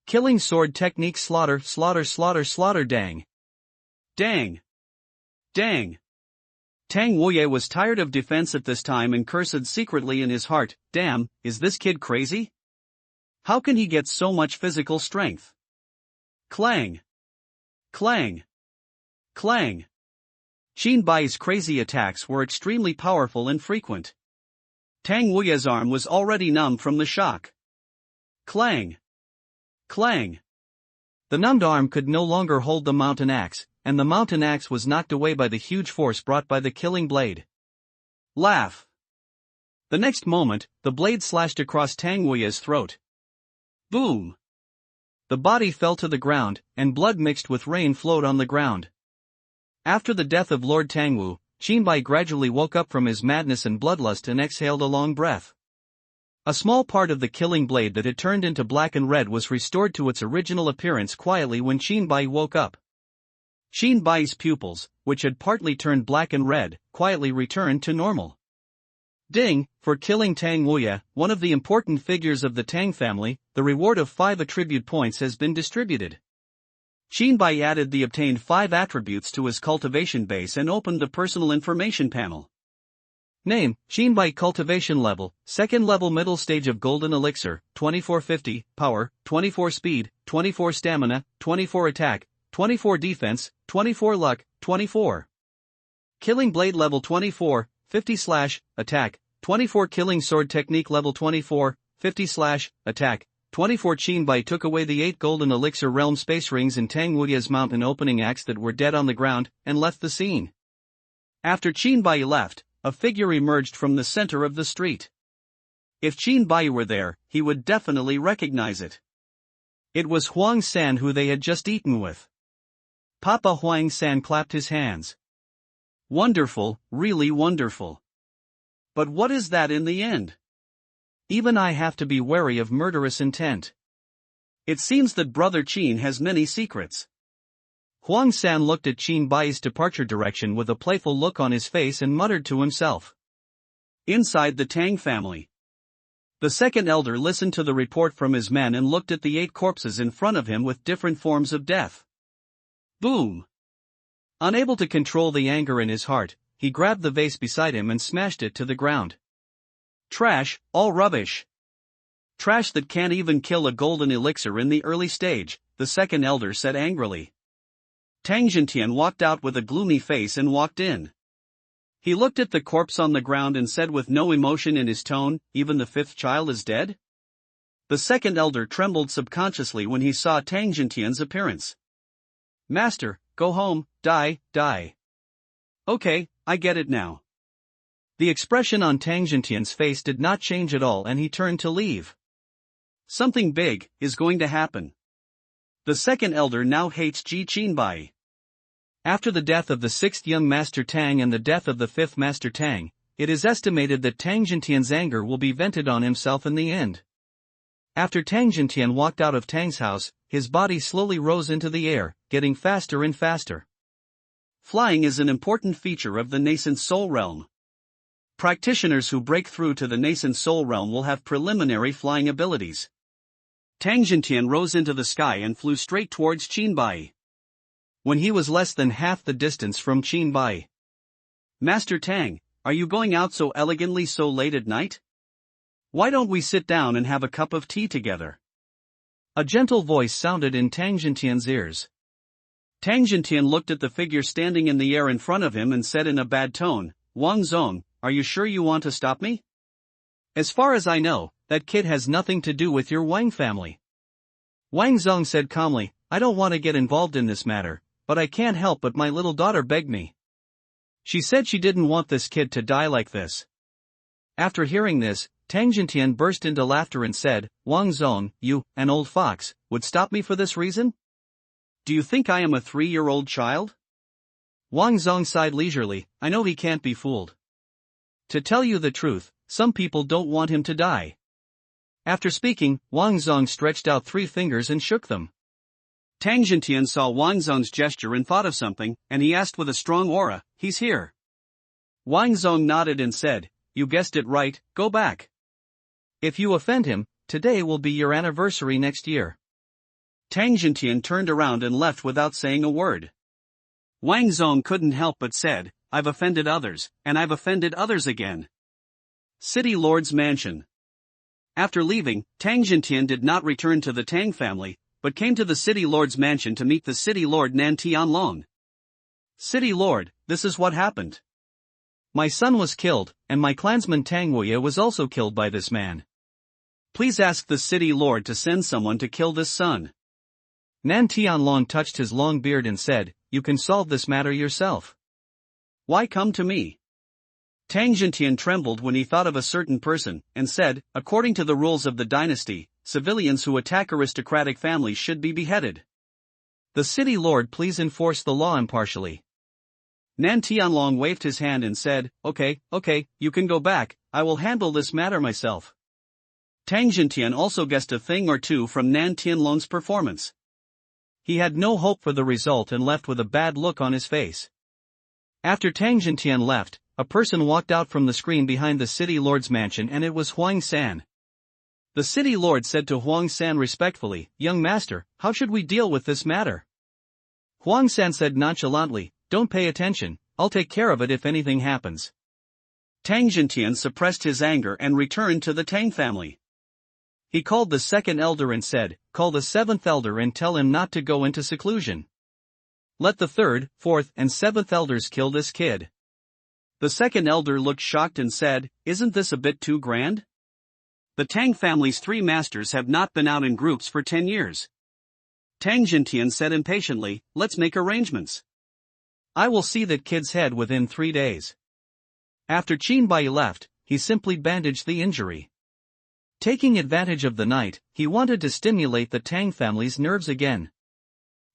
Killing sword technique slaughter. Slaughter. Dang! Dang! Dang! Tang Wuya was tired of defense at this time and cursed secretly in his heart, "Damn, is this kid crazy? How can he get so much physical strength?" Clang! Clang! Clang! Qin Bai's crazy attacks were extremely powerful and frequent. Tang Wuya's arm was already numb from the shock. Clang! Clang! The numbed arm could no longer hold the mountain axe, and the mountain axe was knocked away by the huge force brought by the killing blade. Laugh! The next moment, the blade slashed across Tang Wuya's throat. Boom! The body fell to the ground, and blood mixed with rain flowed on the ground. After the death of Lord Tangwu, Qin Bai gradually woke up from his madness and bloodlust and exhaled a long breath. A small part of the killing blade that had turned into black and red was restored to its original appearance quietly when Qin Bai woke up. Qin Bai's pupils, which had partly turned black and red, quietly returned to normal. Ding! For killing Tang Wuya, one of the important figures of the Tang family, the reward of 5 attribute points has been distributed. Qin Bai added the obtained 5 attributes to his cultivation base and opened the personal information panel. Name, Qin Bai. Cultivation level, 2nd level, middle stage of golden elixir, 2450, power, 24 speed, 24 stamina, 24 attack, 24 defense, 24 luck, 24. Killing blade level 24, 50 / attack, 24. Killing sword technique level 24, 50 / attack, 24. Qin Bai took away the 8 golden elixir realm space rings and Tang Wuya's mountain opening axe that were dead on the ground, and left the scene. After Qin Bai left, a figure emerged from the center of the street. If Qin Bai were there, he would definitely recognize it. It was Huang San, who they had just eaten with. Papa Huang San clapped his hands. Wonderful, really wonderful. But what is that in the end? Even I have to be wary of murderous intent. It seems that Brother Qin has many secrets. Huang San looked at Qin Bai's departure direction with a playful look on his face and muttered to himself. Inside the Tang family. The second elder listened to the report from his men and looked at the 8 corpses in front of him with different forms of death. Boom! Unable to control the anger in his heart, he grabbed the vase beside him and smashed it to the ground. Trash, all rubbish. Trash that can't even kill a golden elixir in the early stage, the second elder said angrily. Tang Jintian walked out with a gloomy face and walked in. He looked at the corpse on the ground and said with no emotion in his tone, "Even the 5th child is dead?" The second elder trembled subconsciously when he saw Tang Jintian's appearance. "Master, go home, die. Okay, I get it now." The expression on Tang Jintian's face did not change at all and he turned to leave. Something big is going to happen. The second elder now hates Ji Qinbai. After the death of the 6th young Master Tang and the death of the 5th Master Tang, it is estimated that Tang Jintian's anger will be vented on himself in the end. After Tang Jintian walked out of Tang's house, his body slowly rose into the air, getting faster and faster. Flying is an important feature of the nascent soul realm. Practitioners who break through to the nascent soul realm will have preliminary flying abilities. Tang Jintian rose into the sky and flew straight towards Qinbai. When he was less than half the distance from Qinbai. "Master Tang, are you going out so elegantly so late at night? Why don't we sit down and have a cup of tea together?" A gentle voice sounded in Tang Jintian's ears. Tang Jintian looked at the figure standing in the air in front of him and said in a bad tone, "Wang Zong, are you sure you want to stop me? As far as I know, that kid has nothing to do with your Wang family." Wang Zong said calmly, "I don't want to get involved in this matter, but I can't help but my little daughter begged me. She said she didn't want this kid to die like this." After hearing this, Tang Jintian burst into laughter and said, "Wang Zong, you, an old fox, would stop me for this reason? Do you think I am a 3-year-old child?" Wang Zong sighed leisurely, "I know he can't be fooled. To tell you the truth, some people don't want him to die." After speaking, Wang Zong stretched out 3 fingers and shook them. Tang Jintian saw Wang Zong's gesture and thought of something, and he asked with a strong aura, "He's here." Wang Zong nodded and said, "You guessed it right, go back. If you offend him, today will be your anniversary next year." Tang Jintian turned around and left without saying a word. Wang Zong couldn't help but said, "I've offended others, and I've offended others again." City Lord's Mansion. After leaving, Tang Jintian did not return to the Tang family, but came to the City Lord's mansion to meet the City Lord Nan Tianlong. "City Lord, this is what happened. My son was killed, and my clansman Tang Wuye was also killed by this man. Please ask the City Lord to send someone to kill this son." Nan Tianlong touched his long beard and said, "You can solve this matter yourself. Why come to me?" Tang Jintian trembled when he thought of a certain person, and said, "According to the rules of the dynasty, civilians who attack aristocratic families should be beheaded. The City Lord please enforce the law impartially." Nan Tianlong waved his hand and said, Okay, you can go back, I will handle this matter myself." Tang Jintian also guessed a thing or two from Nan Tianlong's performance. He had no hope for the result and left with a bad look on his face. After Tang Jintian left, a person walked out from the screen behind the City Lord's mansion and it was Huang San. The City Lord said to Huang San respectfully, "Young master, how should we deal with this matter?" Huang San said nonchalantly, "Don't pay attention, I'll take care of it if anything happens." Tang Jintian suppressed his anger and returned to the Tang family. He called the second elder and said, "Call the 7th elder and tell him not to go into seclusion. Let the 3rd, 4th and 7th elders kill this kid." The second elder looked shocked and said, "Isn't this a bit too grand? The Tang family's 3 masters have not been out in groups for 10 years. Tang Jintian said impatiently, "Let's make arrangements. I will see that kid's head within 3 days." After Qinbai left, he simply bandaged the injury. Taking advantage of the night, he wanted to stimulate the Tang family's nerves again.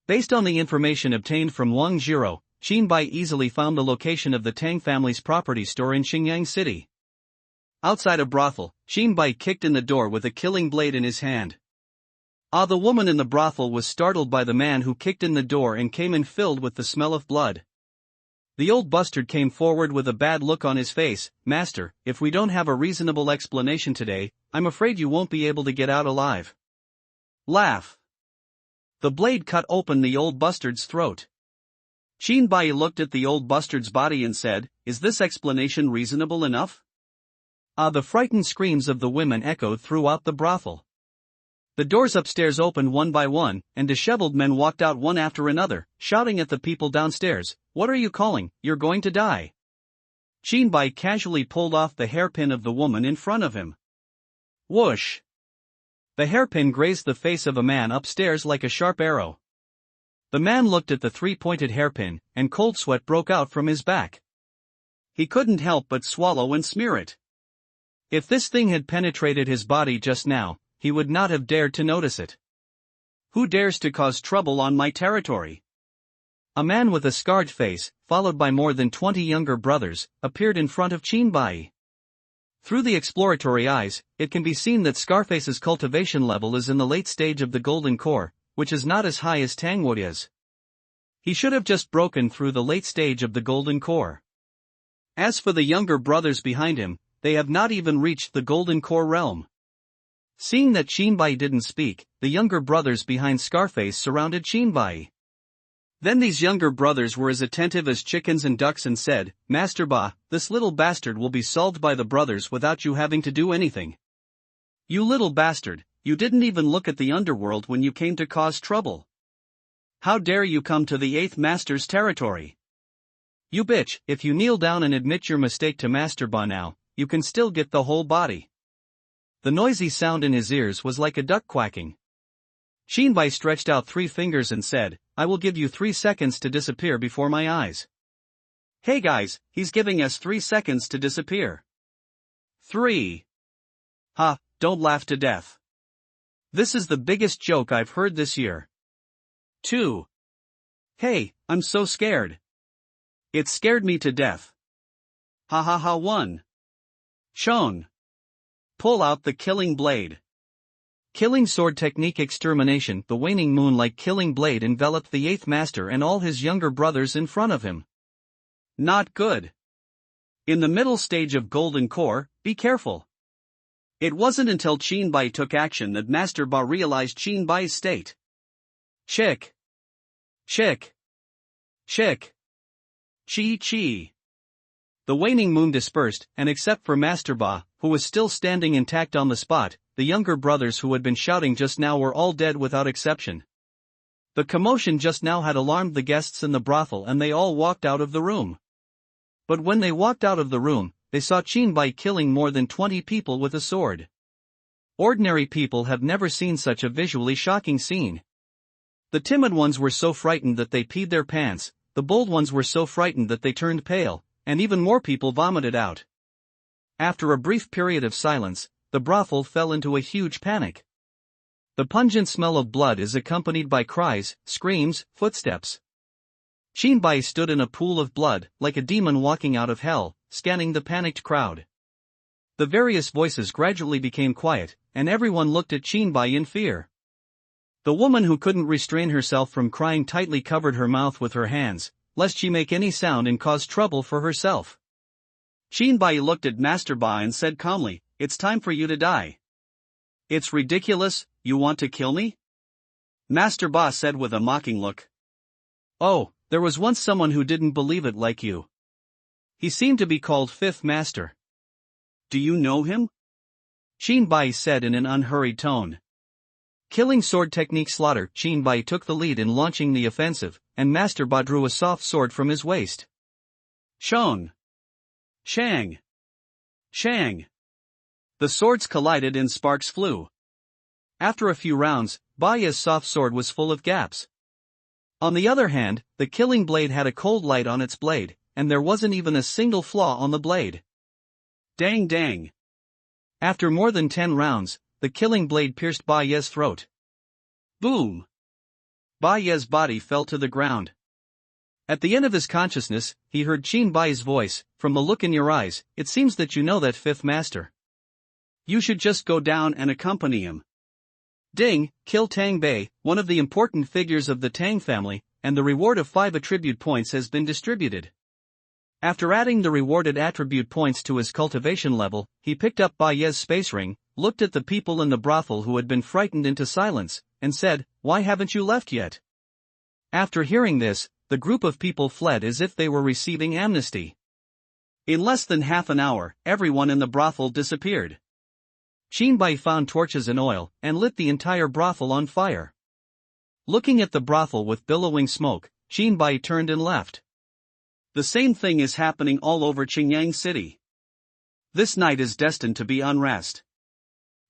Based on the information obtained from Wang Jiro, Qinbai easily found the location of the Tang family's property store in Xingyang City. Outside a brothel, Qinbai kicked in the door with a killing blade in his hand. The woman in the brothel was startled by the man who kicked in the door and came in filled with the smell of blood. The old bastard came forward with a bad look on his face. Master, if we don't have a reasonable explanation today, I'm afraid you won't be able to get out alive. Laugh. The blade cut open the old bastard's throat. Shinbai looked at the old bastard's body and said, "Is this explanation reasonable enough?" The frightened screams of the women echoed throughout the brothel. The doors upstairs opened one by one, and disheveled men walked out one after another, shouting at the people downstairs, "What are you calling? You're going to die." Shinbai casually pulled off the hairpin of the woman in front of him. Whoosh! The hairpin grazed the face of a man upstairs like a sharp arrow. The man looked at the three-pointed hairpin, and cold sweat broke out from his back. He couldn't help but swallow and smear it. If this thing had penetrated his body just now, he would not have dared to notice it. Who dares to cause trouble on my territory? A man with a scarred face, followed by more than 20 younger brothers, appeared in front of Shinbai. Through the exploratory eyes, it can be seen that Scarface's cultivation level is in the late stage of the golden core, which is not as high as Tangwood is. He should have just broken through the late stage of the golden core. As for the younger brothers behind him, they have not even reached the golden core realm. Seeing that Shinbai didn't speak, the younger brothers behind Scarface surrounded Shinbai. Then these younger brothers were as attentive as chickens and ducks and said, "Master Ba, this little bastard will be solved by the brothers without you having to do anything. You little bastard, you didn't even look at the underworld when you came to cause trouble. How dare you come to the 8th Master's territory? You bitch, if you kneel down and admit your mistake to Master Ba now, you can still get the whole body." The noisy sound in his ears was like a duck quacking. Shinbai stretched out 3 fingers and said, "I will give you 3 seconds to disappear before my eyes." Hey guys, he's giving us 3 seconds to disappear. 3. Ha, don't laugh to death. This is the biggest joke I've heard this year. 2. Hey, I'm so scared. It scared me to death. Ha ha ha. 1. Shown. Pull out the killing blade. Killing sword technique extermination. The waning moon-like killing blade enveloped the 8th master and all his younger brothers in front of him. Not good. In the middle stage of golden core, be careful. It wasn't until Shinbai took action that Master Ba realized Shinbai's state. Chick. Chick. Chick. Chi. The waning moon dispersed, and except for Master Ba, who was still standing intact on the spot, the younger brothers who had been shouting just now were all dead without exception. The commotion just now had alarmed the guests in the brothel and they all walked out of the room. But when they walked out of the room, they saw Shinbai killing more than 20 people with a sword. Ordinary people have never seen such a visually shocking scene. The timid ones were so frightened that they peed their pants, the bold ones were so frightened that they turned pale, and even more people vomited out. After a brief period of silence, the brothel fell into a huge panic. The pungent smell of blood is accompanied by cries, screams, footsteps. Shinbai stood in a pool of blood, like a demon walking out of hell, scanning the panicked crowd. The various voices gradually became quiet, and everyone looked at Shinbai in fear. The woman who couldn't restrain herself from crying tightly covered her mouth with her hands, lest she make any sound and cause trouble for herself. Shinbai looked at Master Ba and said calmly, "It's time for you to die." "It's ridiculous, you want to kill me?" Master Ba said with a mocking look. "Oh, there was once someone who didn't believe it like you. He seemed to be called 5th Master." "Do you know him?" Shinbai said in an unhurried tone. Killing sword technique slaughter. Shinbai took the lead in launching the offensive, and Master Ba drew a soft sword from his waist. Shong. Shang. Shang. The swords collided and sparks flew. After a few rounds, Baya's soft sword was full of gaps. On the other hand, the killing blade had a cold light on its blade, and there wasn't even a single flaw on the blade. Dang dang. After more than 10 rounds, the killing blade pierced Baya's throat. Boom. Baya's body fell to the ground. At the end of his consciousness, he heard Shinbai's voice, "From the look in your eyes, it seems that you know that 5th master. You should just go down and accompany him. Ding, kill Tang Bei, one of the important figures of the Tang family, and the reward of 5 attribute points has been distributed." After adding the rewarded attribute points to his cultivation level, he picked up Bai Ye's space ring, looked at the people in the brothel who had been frightened into silence, and said, "Why haven't you left yet?" After hearing this, the group of people fled as if they were receiving amnesty. In less than half an hour, everyone in the brothel disappeared. Shinbai found torches and oil, and lit the entire brothel on fire. Looking at the brothel with billowing smoke, Shinbai turned and left. The same thing is happening all over Qingyang City. This night is destined to be unrest.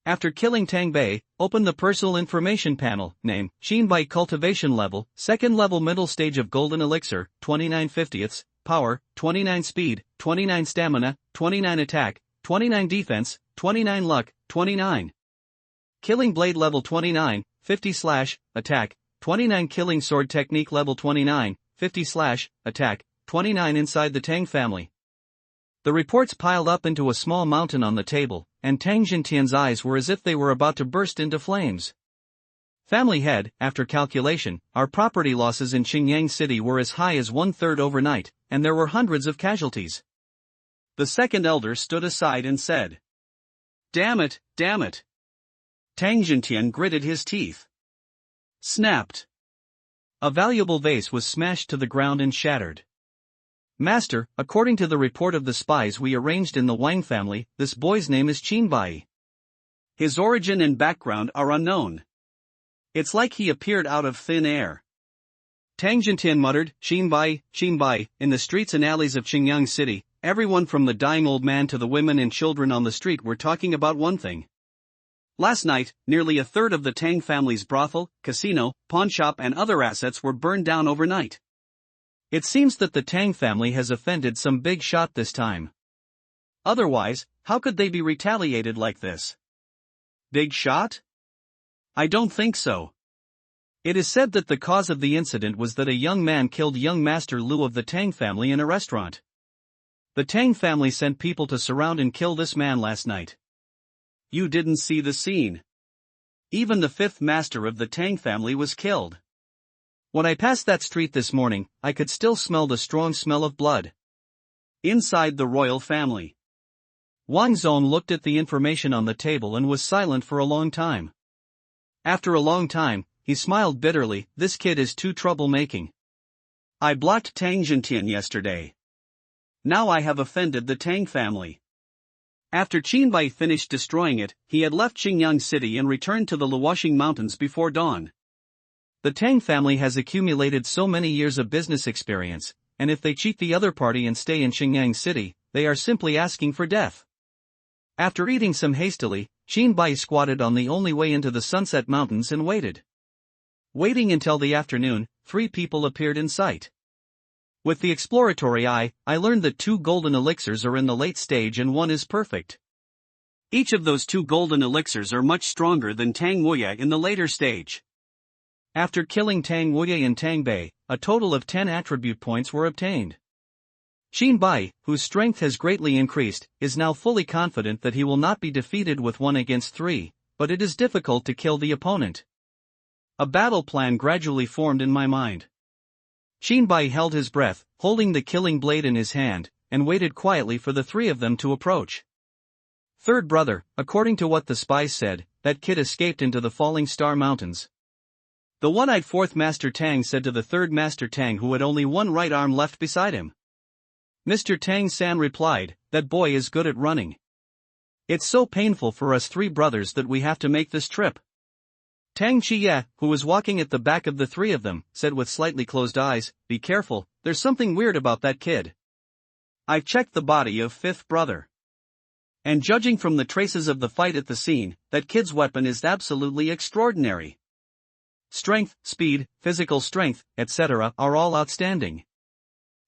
After killing Tang Bei, open the personal information panel. Name, Shinbai cultivation level, second level middle stage of golden elixir, 29/50ths, power, 29 speed, 29 stamina, 29 attack, 29 defense, 29 luck, 29. Killing blade level 29, 50/ attack, 29 killing sword technique level 29, 50/ attack, 29 inside the Tang family. The reports piled up into a small mountain on the table, and Tang Jintian's eyes were as if they were about to burst into flames. Family head, after calculation, our property losses in Qingyang City were as high as 1/3 overnight, and there were hundreds of casualties. The second elder stood aside and said, Damn it, damn it. Tang Jintian gritted his teeth. Snapped. A valuable vase was smashed to the ground and shattered. Master, according to the report of the spies we arranged in the Wang family, this boy's name is Qinbai. His origin and background are unknown. It's like he appeared out of thin air. Tang Jintian muttered, Qinbai, Qinbai. In the streets and alleys of Qingyang City, everyone from the dying old man to the women and children on the street were talking about one thing. Last night, nearly a third of the Tang family's brothel, casino, pawnshop and other assets were burned down overnight. It seems that the Tang family has offended some big shot this time. Otherwise, how could they be retaliated like this? Big shot? I don't think so. It is said that the cause of the incident was that a young man killed young Master Lu of the Tang family in a restaurant. The Tang family sent people to surround and kill this man last night. You didn't see the scene. Even the fifth master of the Tang family was killed. When I passed that street this morning, I could still smell the strong smell of blood. Inside the royal family. Wang Zong looked at the information on the table and was silent for a long time. After a long time, he smiled bitterly. This kid is too troublemaking. I blocked Tang Jintian yesterday. Now I have offended the Tang family. After Qinbai finished destroying it, he had left Qingyang City and returned to the Luoxing Mountains before dawn. The Tang family has accumulated so many years of business experience, and if they cheat the other party and stay in Qingyang City, they are simply asking for death. After eating some hastily, Qinbai squatted on the only way into the Sunset Mountains and waited. Waiting until the afternoon, 3 people appeared in sight. With the exploratory eye, I learned that 2 golden elixirs are in the late stage and 1 is perfect. Each of those 2 golden elixirs are much stronger than Tang Wuye in the later stage. After killing Tang Wuye and Tang Bei, a total of 10 attribute points were obtained. Qinbai, whose strength has greatly increased, is now fully confident that he will not be defeated with 1 against 3, but it is difficult to kill the opponent. A battle plan gradually formed in my mind. Qinbai held his breath, holding the killing blade in his hand, and waited quietly for the 3 of them to approach. Third brother, according to what the spies said, that kid escaped into the Falling Star Mountains. The one-eyed 4th Master Tang said to the 3rd Master Tang, who had only 1 right arm left beside him. Mr. Tang-san replied, that boy is good at running. It's so painful for us 3 brothers that we have to make this trip. Tang Chiye, who was walking at the back of the 3 of them, said with slightly closed eyes, be careful, there's something weird about that kid. I've checked the body of 5th brother. And judging from the traces of the fight at the scene, that kid's weapon is absolutely extraordinary. Strength, speed, physical strength, etc. are all outstanding.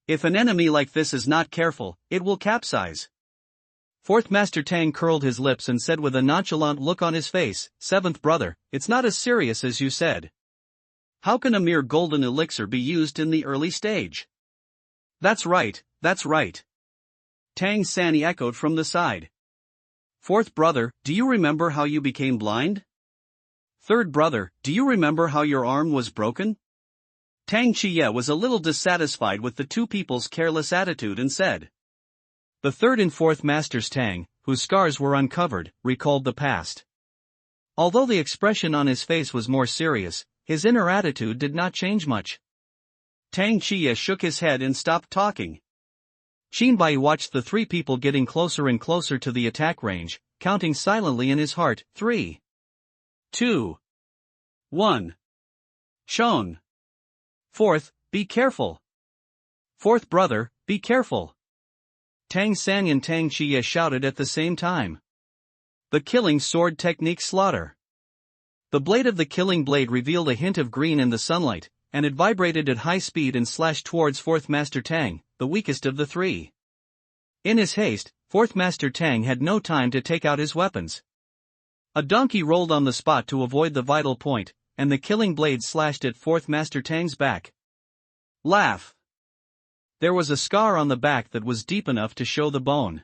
If an enemy like this is not careful, it will capsize. 4th Master Tang curled his lips and said with a nonchalant look on his face, 7th brother, it's not as serious as you said. How can a mere golden elixir be used in the early stage? That's right, that's right. Tang Sani echoed from the side. 4th brother, do you remember how you became blind? 3rd brother, do you remember how your arm was broken? Tang Chiye was a little dissatisfied with the two people's careless attitude and said. The third and fourth masters Tang, whose scars were uncovered, recalled the past. Although the expression on his face was more serious, his inner attitude did not change much. Tang Chiye shook his head and stopped talking. Qinbai watched the three people getting closer and closer to the attack range, counting silently in his heart, 3, 2, 1. Shown. Fourth, be careful. Fourth brother, be careful. Tang San and Tang Chiye shouted at the same time. The killing sword technique slaughter. The blade of the killing blade revealed a hint of green in the sunlight, and it vibrated at high speed and slashed towards Fourth Master Tang, the weakest of the three. In his haste, Fourth Master Tang had no time to take out his weapons. A donkey rolled on the spot to avoid the vital point, and the killing blade slashed at Fourth Master Tang's back. Laugh. There was a scar on the back that was deep enough to show the bone.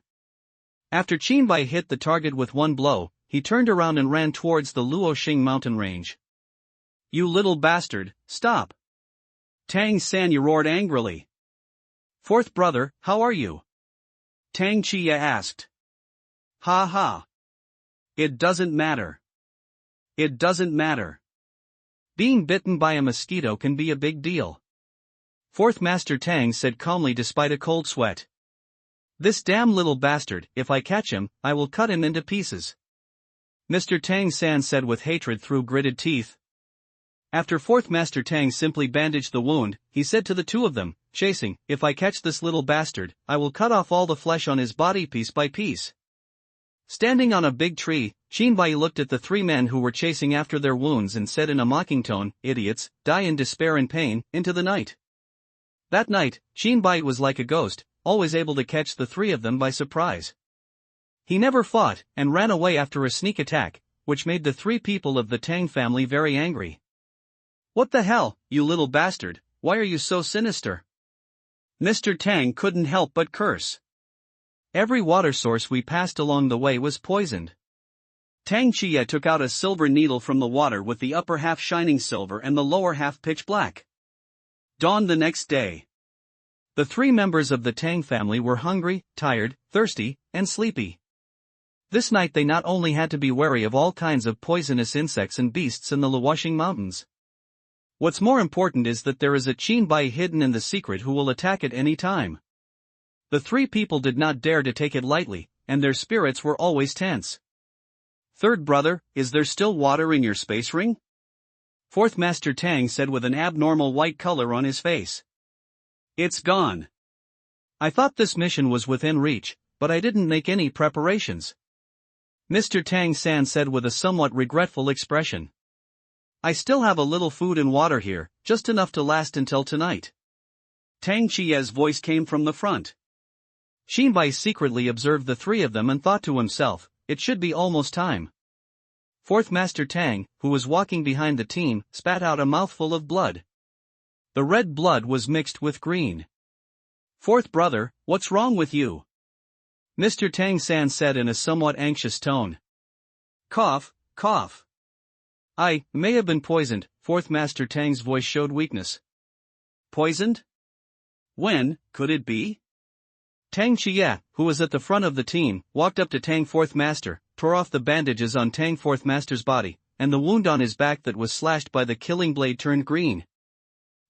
After Qinbai hit the target with one blow, he turned around and ran towards the Luoxing mountain range. You little bastard, stop! Tang San roared angrily. Fourth brother, how are you? Tang Chiye asked. Ha ha. It doesn't matter. It doesn't matter. Being bitten by a mosquito can be a big deal. Fourth Master Tang said calmly despite a cold sweat. This damn little bastard, if I catch him, I will cut him into pieces. Mr. Tang San said with hatred through gritted teeth. After Fourth Master Tang simply bandaged the wound, he said to the two of them, chasing, if I catch this little bastard, I will cut off all the flesh on his body piece by piece. Standing on a big tree, Qinbai looked at the three men who were chasing after their wounds and said in a mocking tone, idiots, die in despair and pain, into the night. That night, Qinbai was like a ghost, always able to catch the three of them by surprise. He never fought, and ran away after a sneak attack, which made the three people of the Tang family very angry. What the hell, you little bastard, why are you so sinister? Mr. Tang couldn't help but curse. Every water source we passed along the way was poisoned. Tang Chiye took out a silver needle from the water with the upper half shining silver and the lower half pitch black. Dawn the next day. The three members of the Tang family were hungry, tired, thirsty, and sleepy. This night they not only had to be wary of all kinds of poisonous insects and beasts in the Luoxing Mountains. What's more important is that there is a Qinbai hidden in the secret who will attack at any time. The three people did not dare to take it lightly, and their spirits were always tense. Third brother, is there still water in your space ring? Fourth Master Tang said with an abnormal white color on his face. It's gone. I thought this mission was within reach, but I didn't make any preparations. Mr. Tang San said with a somewhat regretful expression. I still have a little food and water here, just enough to last until tonight. Tang Chiye's voice came from the front. Qinbai secretly observed the three of them and thought to himself, it should be almost time. Fourth Master Tang, who was walking behind the team, spat out a mouthful of blood. The red blood was mixed with green. Fourth brother, what's wrong with you? Mr. Tang San said in a somewhat anxious tone. Cough, cough. I may have been poisoned. Fourth Master Tang's voice showed weakness. Poisoned? When could it be? Tang Chiye, who was at the front of the team, walked up to Tang Fourth Master, tore off the bandages on Tang Fourth Master's body, and the wound on his back that was slashed by the killing blade turned green.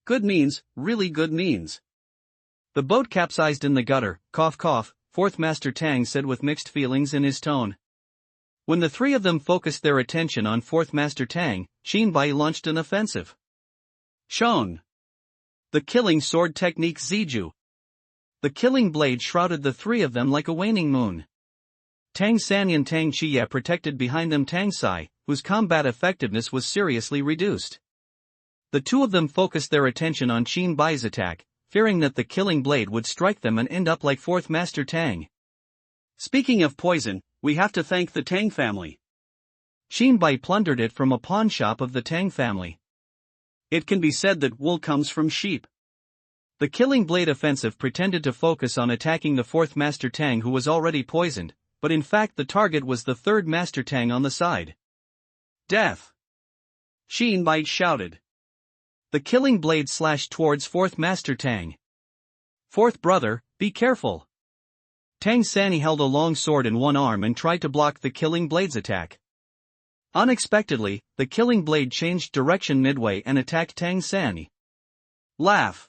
Good means, really good means. The boat capsized in the gutter, cough cough, Fourth Master Tang said with mixed feelings in his tone. When the three of them focused their attention on Fourth Master Tang, Qinbai launched an offensive. Shown. The killing sword technique Ziju. The killing blade shrouded the three of them like a waning moon. Tang San and Tang Chiye protected behind them Tang Sai, whose combat effectiveness was seriously reduced. The two of them focused their attention on Qinbai's attack, fearing that the killing blade would strike them and end up like Fourth Master Tang. Speaking of poison, we have to thank the Tang family. Qinbai plundered it from a pawn shop of the Tang family. It can be said that wool comes from sheep. The killing blade offensive pretended to focus on attacking the Fourth Master Tang who was already poisoned, but in fact the target was the Third Master Tang on the side. Death! Qinbai shouted. The killing blade slashed towards fourth master Tang. Fourth brother, be careful. Tang Sani held a long sword in one arm and tried to block the killing blade's attack. Unexpectedly, the killing blade changed direction midway and attacked Tang Sani. Laugh.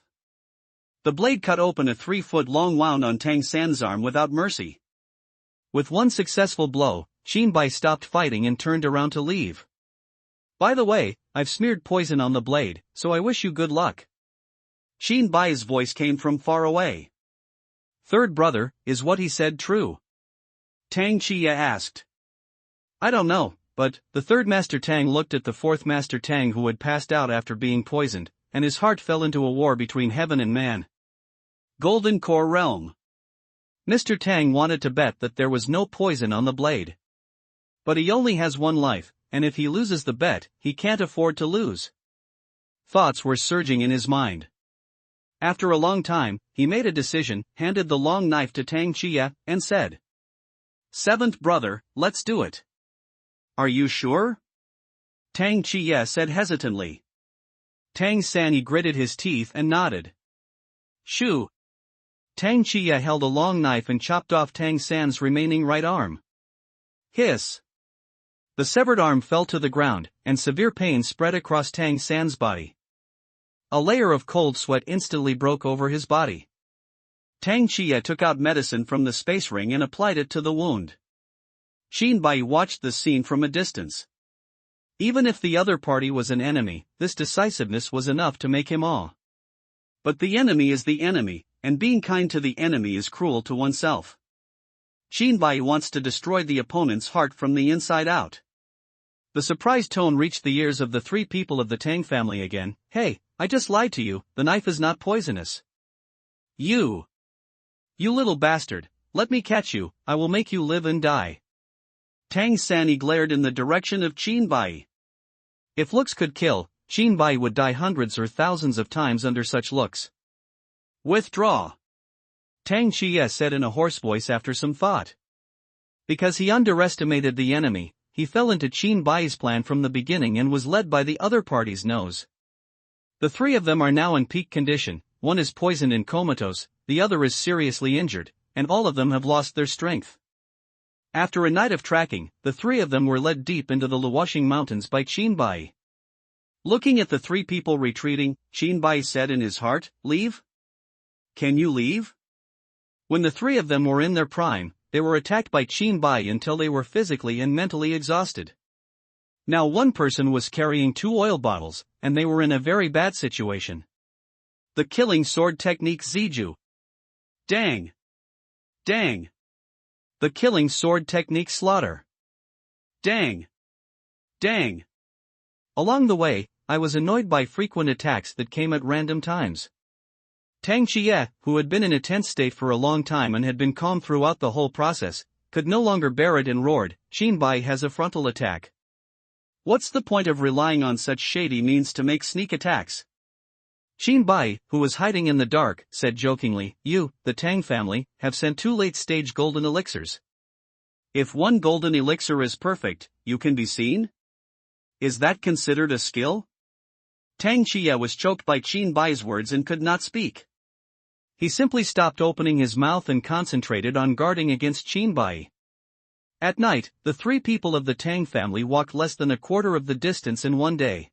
The blade cut open a 3-foot-long wound on Tang San's arm without mercy. With one successful blow, Xin Bai stopped fighting and turned around to leave. By the way, I've smeared poison on the blade, so I wish you good luck. Xin Bai's voice came from far away. Third brother, is what he said true? Tang Chia asked. I don't know, but the third master Tang looked at the fourth master Tang who had passed out after being poisoned, and his heart fell into a war between heaven and man. Golden Core Realm. Mr. Tang wanted to bet that there was no poison on the blade. But he only has one life, and if he loses the bet, he can't afford to lose. Thoughts were surging in his mind. After a long time, he made a decision, handed the long knife to Tang Chia, and said, Seventh brother, let's do it. Are you sure? Tang Chia said hesitantly. Tang Sani gritted his teeth and nodded. Shoo! Tang Chia held a long knife and chopped off Tang San's remaining right arm. Hiss! The severed arm fell to the ground, and severe pain spread across Tang San's body. A layer of cold sweat instantly broke over his body. Tang Chia took out medicine from the space ring and applied it to the wound. Xin Bai watched the scene from a distance. Even if the other party was an enemy, this decisiveness was enough to make him awe. But the enemy is the enemy, and being kind to the enemy is cruel to oneself. Xin Bai wants to destroy the opponent's heart from the inside out. The surprised tone reached the ears of the three people of the Tang family again. Hey, I just lied to you, the knife is not poisonous. You little bastard, let me catch you, I will make you live and die. Tang Sani glared in the direction of Xin Bai. If looks could kill, Xin Bai would die hundreds or thousands of times under such looks. Withdraw. Tang Chia said in a hoarse voice after some thought. Because he underestimated the enemy, he fell into Xin Bai's plan from the beginning and was led by the other party's nose. The three of them are now in peak condition, one is poisoned and comatose, the other is seriously injured, and all of them have lost their strength. After a night of tracking, the three of them were led deep into the Luoxing Mountains by Xin Bai. Looking at the three people retreating, Xin Bai said in his heart, Leave? Can you leave? When the three of them were in their prime, they were attacked by Xin Bai until they were physically and mentally exhausted. Now one person was carrying 2 oil bottles, and they were in a very bad situation. The killing sword technique Ziju. Dang! Dang! The killing sword technique Slaughter. Dang! Dang! Along the way, I was annoyed by frequent attacks that came at random times. Tang Chia, who had been in a tense state for a long time and had been calm throughout the whole process, could no longer bear it and roared, Xin Bai has a frontal attack. What's the point of relying on such shady means to make sneak attacks? Xin Bai, who was hiding in the dark, said jokingly, You, the Tang family, have sent 2 late-stage golden elixirs. If one golden elixir is perfect, you can be seen? Is that considered a skill? Tang Chia was choked by Xin Bai's words and could not speak. He simply stopped opening his mouth and concentrated on guarding against Xin Bai. At night, the 3 people of the Tang family walked less than a quarter of the distance in one day.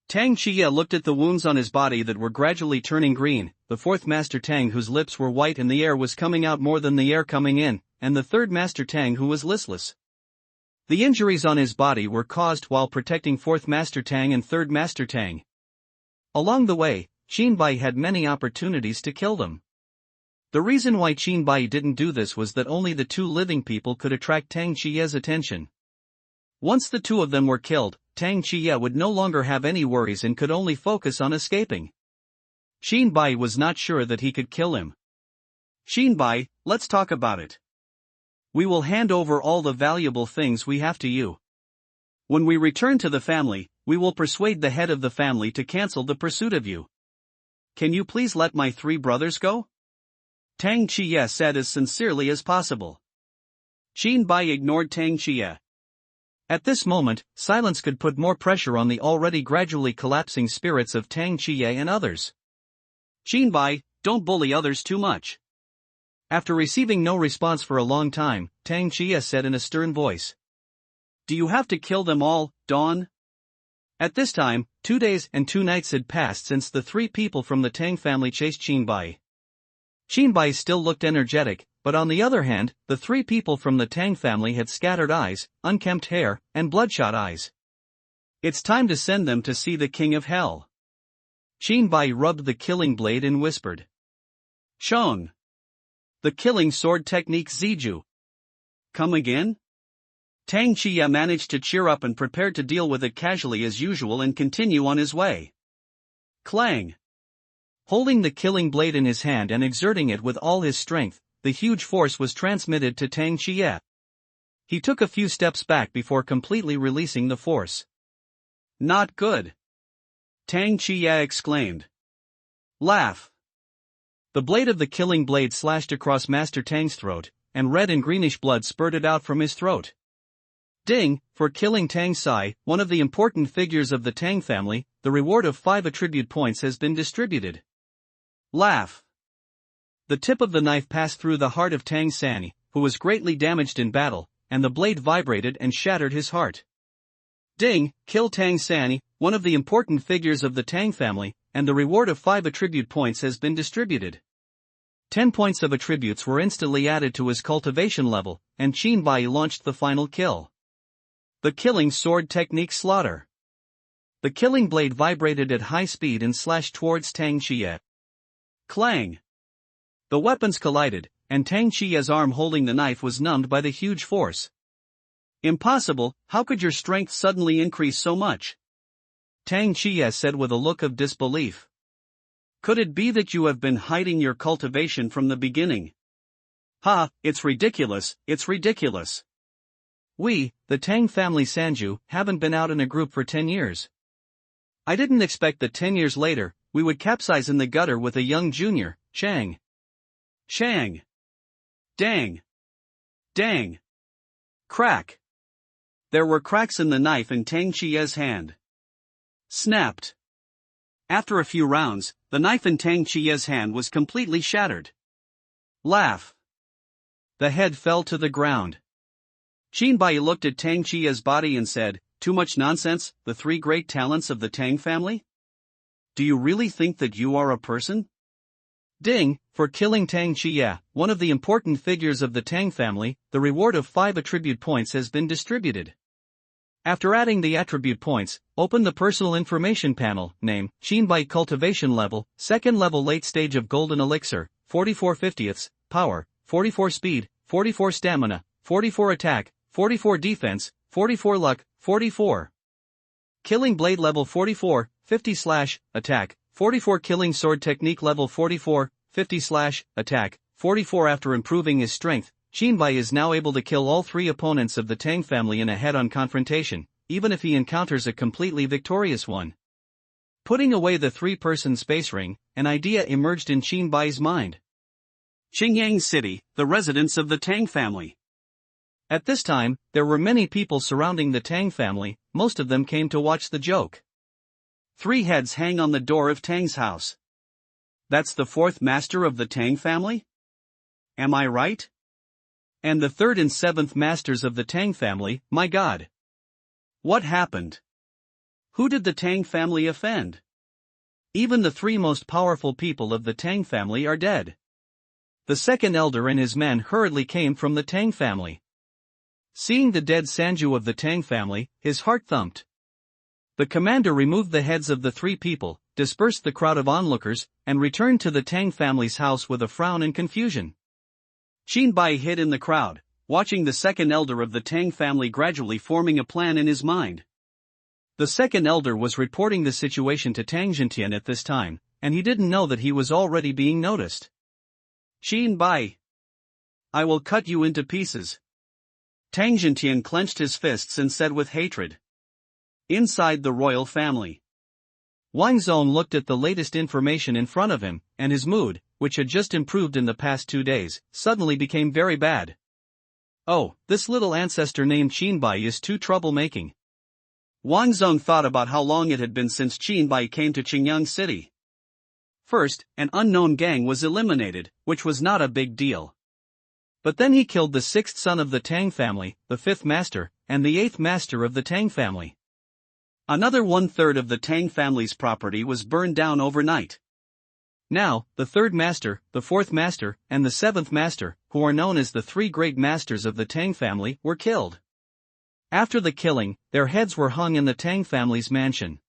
Tang Chia looked at the wounds on his body that were gradually turning green, the fourth Master Tang whose lips were white and the air was coming out more than the air coming in, and the third Master Tang who was listless. The injuries on his body were caused while protecting fourth Master Tang and third Master Tang. Along the way, Xin Bai had many opportunities to kill them. The reason why Xin Bai didn't do this was that only the 2 living people could attract Tang Chia's attention. Once the 2 of them were killed, Tang Chia would no longer have any worries and could only focus on escaping. Xin Bai was not sure that he could kill him. Xin Bai, let's talk about it. We will hand over all the valuable things we have to you. When we return to the family, we will persuade the head of the family to cancel the pursuit of you. Can you please let my 3 brothers go? Tang Chia said as sincerely as possible. Xin Bai ignored Tang Chia. At this moment, silence could put more pressure on the already gradually collapsing spirits of Tang Chiye and others. Qinbai, don't bully others too much. After receiving no response for a long time, Tang Chiye said in a stern voice. Do you have to kill them all, Dawn? At this time, 2 days and 2 nights had passed since the 3 people from the Tang family chased Qinbai. Qinbai still looked energetic, but on the other hand, the 3 people from the Tang family had scattered eyes, unkempt hair, and bloodshot eyes. It's time to send them to see the King of Hell. Qinbai rubbed the killing blade and whispered. Shong. The killing sword technique Ziju. Come again? Tang Chiye managed to cheer up and prepared to deal with it casually as usual and continue on his way. Clang. Holding the killing blade in his hand and exerting it with all his strength, the huge force was transmitted to Tang Chiye. He took a few steps back before completely releasing the force. Not good. Tang Chiye exclaimed. Laugh. The blade of the killing blade slashed across Master Tang's throat, and red and greenish blood spurted out from his throat. Ding, for killing Tang Sai, one of the important figures of the Tang family, the reward of 5 attribute points has been distributed. Laugh. The tip of the knife passed through the heart of Tang San, who was greatly damaged in battle, and the blade vibrated and shattered his heart. Ding, kill Tang San, one of the important figures of the Tang family, and the reward of 5 attribute points has been distributed. 10 points of attributes were instantly added to his cultivation level, and Qinbai launched the final kill. The killing sword technique Slaughter. The killing blade vibrated at high speed and slashed towards Tang Chiye. Clang. The weapons collided, and Tang Chiye's arm holding the knife was numbed by the huge force. Impossible, how could your strength suddenly increase so much? Tang Chiye said with a look of disbelief. Could it be that you have been hiding your cultivation from the beginning? Ha, it's ridiculous, it's ridiculous. We, the Tang family Sanju, haven't been out in a group for 10 years. I didn't expect that 10 years later, we would capsize in the gutter with a young junior, Shang. Shang. Dang. Dang. Crack. There were cracks in the knife in Tang Chiye's hand. Snapped. After a few rounds, the knife in Tang Chiye's hand was completely shattered. Laugh. The head fell to the ground. Qinbai looked at Tang Chiye's body and said, too much nonsense, the 3 great talents of the Tang family? Do you really think that you are a person? Ding, for killing Tang Chiye, one of the important figures of the Tang family, the reward of 5 attribute points has been distributed. After adding the attribute points, open the personal information panel, name, Qinbai cultivation level, 2nd level late stage of golden elixir, 44 50ths, power, 44 speed, 44 stamina, 44 attack, 44 defense, 44 luck, 44. Killing blade level 44, 50/attack, 44 killing sword technique level 44, 50/attack, 44. After improving his strength, Qinbai is now able to kill all 3 opponents of the Tang family in a head-on confrontation, even if he encounters a completely victorious one. Putting away the 3-person space ring, an idea emerged in Qinbai's mind. Qingyang City, the residence of the Tang family. At this time, there were many people surrounding the Tang family, most of them came to watch the joke. 3 heads hang on the door of Tang's house. That's the 4th master of the Tang family? Am I right? And the 3rd and 7th masters of the Tang family, my god. What happened? Who did the Tang family offend? Even the 3 most powerful people of the Tang family are dead. The 2nd elder and his men hurriedly came from the Tang family. Seeing the dead Sanju of the Tang family, his heart thumped. The commander removed the heads of the 3 people, dispersed the crowd of onlookers, and returned to the Tang family's house with a frown and confusion. Qinbai hid in the crowd, watching the 2nd elder of the Tang family gradually forming a plan in his mind. The 2nd elder was reporting the situation to Tang Jintian at this time, and he didn't know that he was already being noticed. Qinbai, I will cut you into pieces. Tang Jintian clenched his fists and said with hatred. Inside the royal family. Wang Zong looked at the latest information in front of him, and his mood, which had just improved in the past 2 days, suddenly became very bad. Oh, this little ancestor named Qinbai is too troublemaking. Wang Zong thought about how long it had been since Qinbai came to Qingyang City. First, an unknown gang was eliminated, which was not a big deal. But then he killed the sixth son of the Tang family, the fifth master, and the eighth master of the Tang family. Another 1/3 of the Tang family's property was burned down overnight. Now, the third master, the fourth master, and the seventh master, who are known as the three great masters of the Tang family, were killed. After the killing, their heads were hung in the Tang family's mansion.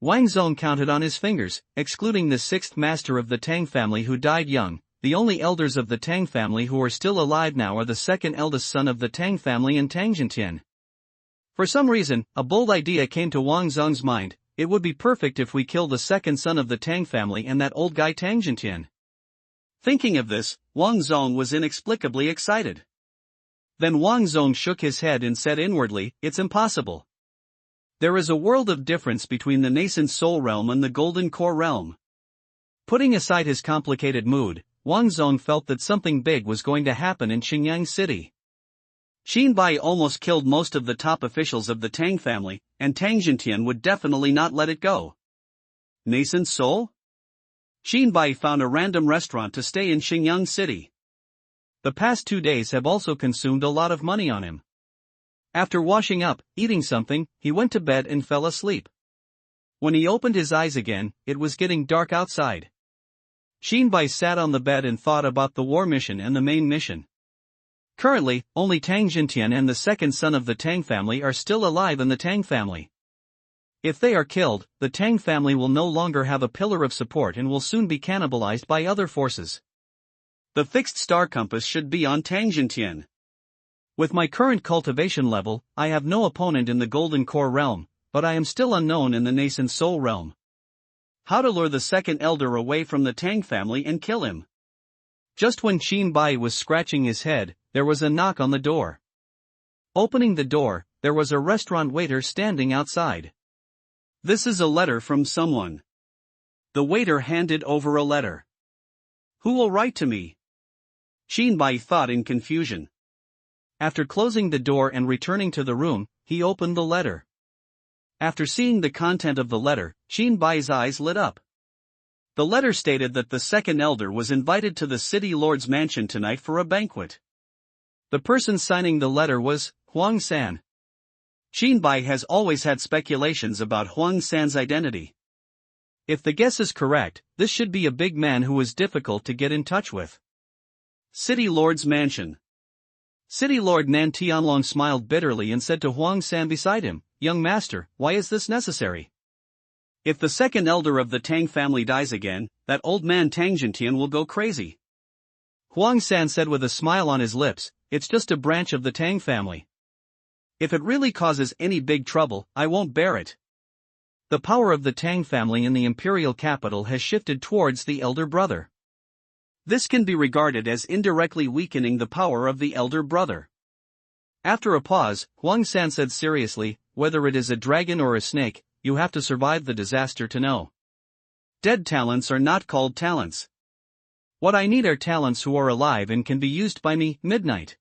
Wang Zong counted on his fingers, excluding the sixth master of the Tang family who died young. The only elders of the Tang family who are still alive now are the second eldest son of the Tang family and Tang Jintian. For some reason, a bold idea came to Wang Zong's mind. It would be perfect if we kill the second son of the Tang family and that old guy Tang Jintian. Thinking of this, Wang Zong was inexplicably excited. Then Wang Zong shook his head and said inwardly, "It's impossible. There is a world of difference between the nascent soul realm and the golden core realm." Putting aside his complicated mood, Wang Zong felt that something big was going to happen in Qingyang City. Qinbai almost killed most of the top officials of the Tang family, and Tang Jintian would definitely not let it go. Nascent soul? Qinbai found a random restaurant to stay in Qingyang City. The past 2 days have also consumed a lot of money on him. After washing up, eating something, he went to bed and fell asleep. When he opened his eyes again, it was getting dark outside. Qinbai sat on the bed and thought about the war mission and the main mission. Currently, only Tang Jintian and the second son of the Tang family are still alive in the Tang family. If they are killed, the Tang family will no longer have a pillar of support and will soon be cannibalized by other forces. The fixed star compass should be on Tang Jintian. With my current cultivation level, I have no opponent in the golden core realm, but I am still unknown in the nascent soul realm. How to lure the second elder away from the Tang family and kill him? Just when Qinbai was scratching his head, there was a knock on the door. Opening the door, there was a restaurant waiter standing outside. "This is a letter from someone." The waiter handed over a letter. "Who will write to me?" Qinbai thought in confusion. After closing the door and returning to the room, he opened the letter. After seeing the content of the letter, Qinbai's eyes lit up. The letter stated that the second elder was invited to the city lord's mansion tonight for a banquet. The person signing the letter was Huang San. Qinbai has always had speculations about Huang San's identity. If the guess is correct, this should be a big man who is difficult to get in touch with. City Lord's Mansion. City Lord Nan Tianlong smiled bitterly and said to Huang San beside him, "Young master, why is this necessary? If the second elder of the Tang family dies again, that old man Tang Jintian will go crazy." Huang San said with a smile on his lips, "It's just a branch of the Tang family. If it really causes any big trouble, I won't bear it." The power of the Tang family in the imperial capital has shifted towards the elder brother. This can be regarded as indirectly weakening the power of the elder brother. After a pause, Huang San said seriously, "Whether it is a dragon or a snake, you have to survive the disaster to know. Dead talents are not called talents. What I need are talents who are alive and can be used by me." Midnight.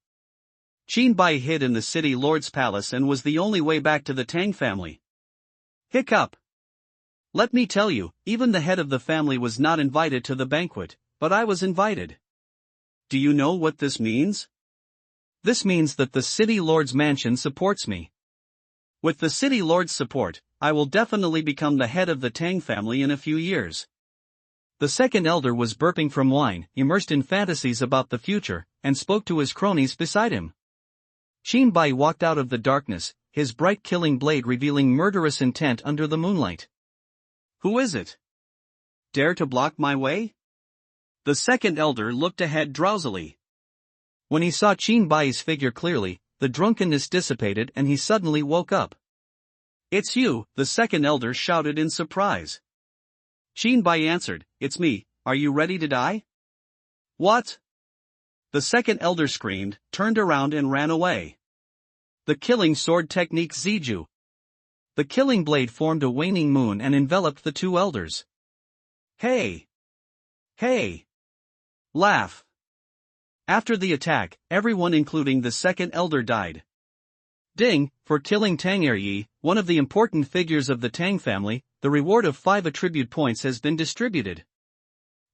Qinbai hid in the city lord's palace and was the only way back to the Tang family. Hiccup. Let me tell you, even the head of the family was not invited to the banquet, but I was invited. Do you know what this means? This means that the city lord's mansion supports me. With the city lord's support, I will definitely become the head of the Tang family in a few years. The second elder was burping from wine, immersed in fantasies about the future, and spoke to his cronies beside him. Qinbai walked out of the darkness, his bright killing blade revealing murderous intent under the moonlight. Who is it? Dare to block my way? The second elder looked ahead drowsily. When he saw Qinbai's figure clearly, the drunkenness dissipated and he suddenly woke up. "It's you," the second elder shouted in surprise. Qinbai answered, "It's me, are you ready to die?" "What?" The second elder screamed, turned around and ran away. The killing sword technique Ziju. The killing blade formed a waning moon and enveloped the two elders. Hey! Hey! Laugh! After the attack, everyone including the second elder died. Ding, for killing Tang Eryi, one of the important figures of the Tang family, the reward of 5 attribute points has been distributed.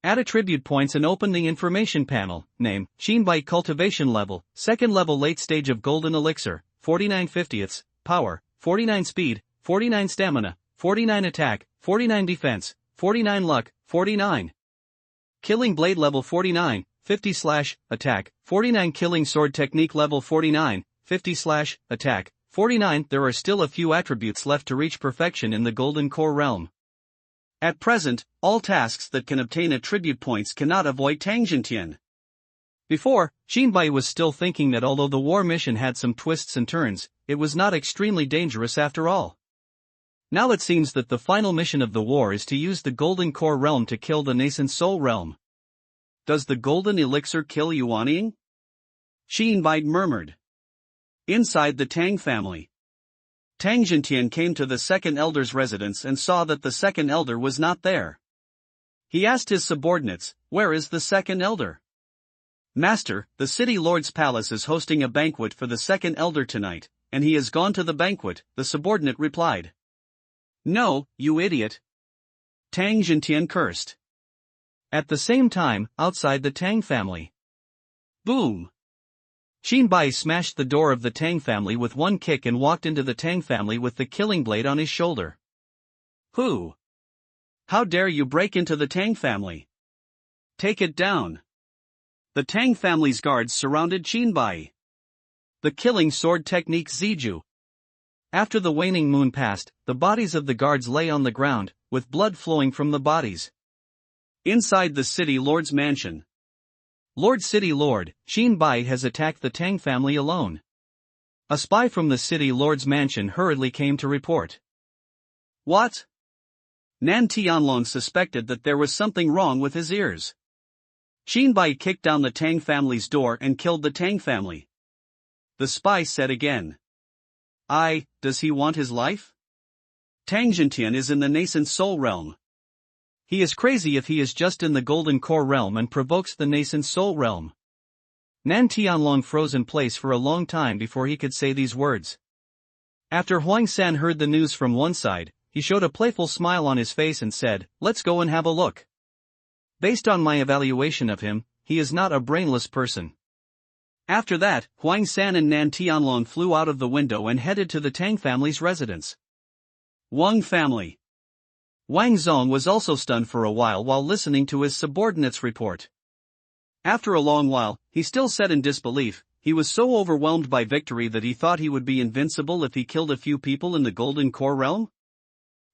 Add attribute points and open the information panel. Name, Shinbai cultivation level, second level late stage of golden elixir, 49 50ths, power, 49 speed, 49 stamina, 49 attack, 49 defense, 49 luck, 49. Killing blade level 49, 50/attack, 49 killing sword technique level 49, 50/attack, 49. There are still a few attributes left to reach perfection in the Golden Core realm. At present, all tasks that can obtain attribute points cannot avoid Tang Jintian. Before, Shinbai was still thinking that although the war mission had some twists and turns, it was not extremely dangerous after all. Now it seems that the final mission of the war is to use the Golden Core realm to kill the nascent Soul realm. Does the Golden Elixir kill Yuanying? Shinbai murmured. Inside the Tang family, Tang Jintian came to the second elder's residence and saw that the second elder was not there. He asked his subordinates, "Where is the second elder?" "Master, the city lord's palace is hosting a banquet for the second elder tonight, and he has gone to the banquet," the subordinate replied. "No, you idiot!" Tang Jintian cursed. At the same time, outside the Tang family. Boom! Shinbai smashed the door of the Tang family with one kick and walked into the Tang family with the killing blade on his shoulder. "Who? How dare you break into the Tang family? Take it down!" The Tang family's guards surrounded Shinbai. The killing sword technique Ziju. After the waning moon passed, the bodies of the guards lay on the ground, with blood flowing from the bodies. Inside the city lord's mansion. Lord City Lord, Shinbai has attacked the Tang family alone. A spy from the city lord's mansion hurriedly came to report. What? Nan Tianlong suspected that there was something wrong with his ears. Shinbai kicked down the Tang family's door and killed the Tang family. The spy said again. Does he want his life? Tang Jintian is in the nascent soul realm. He is crazy if he is just in the Golden Core realm and provokes the nascent soul realm. Nan Tianlong froze in place for a long time before he could say these words. After Huang San heard the news from one side, he showed a playful smile on his face and said, "Let's go and have a look. Based on my evaluation of him, he is not a brainless person." After that, Huang San and Nan Tianlong flew out of the window and headed to the Tang family's residence. Wang family. Wang Zong was also stunned for a while listening to his subordinate's report. After a long while, he still sat in disbelief. He was so overwhelmed by victory that he thought he would be invincible if he killed a few people in the Golden Core realm.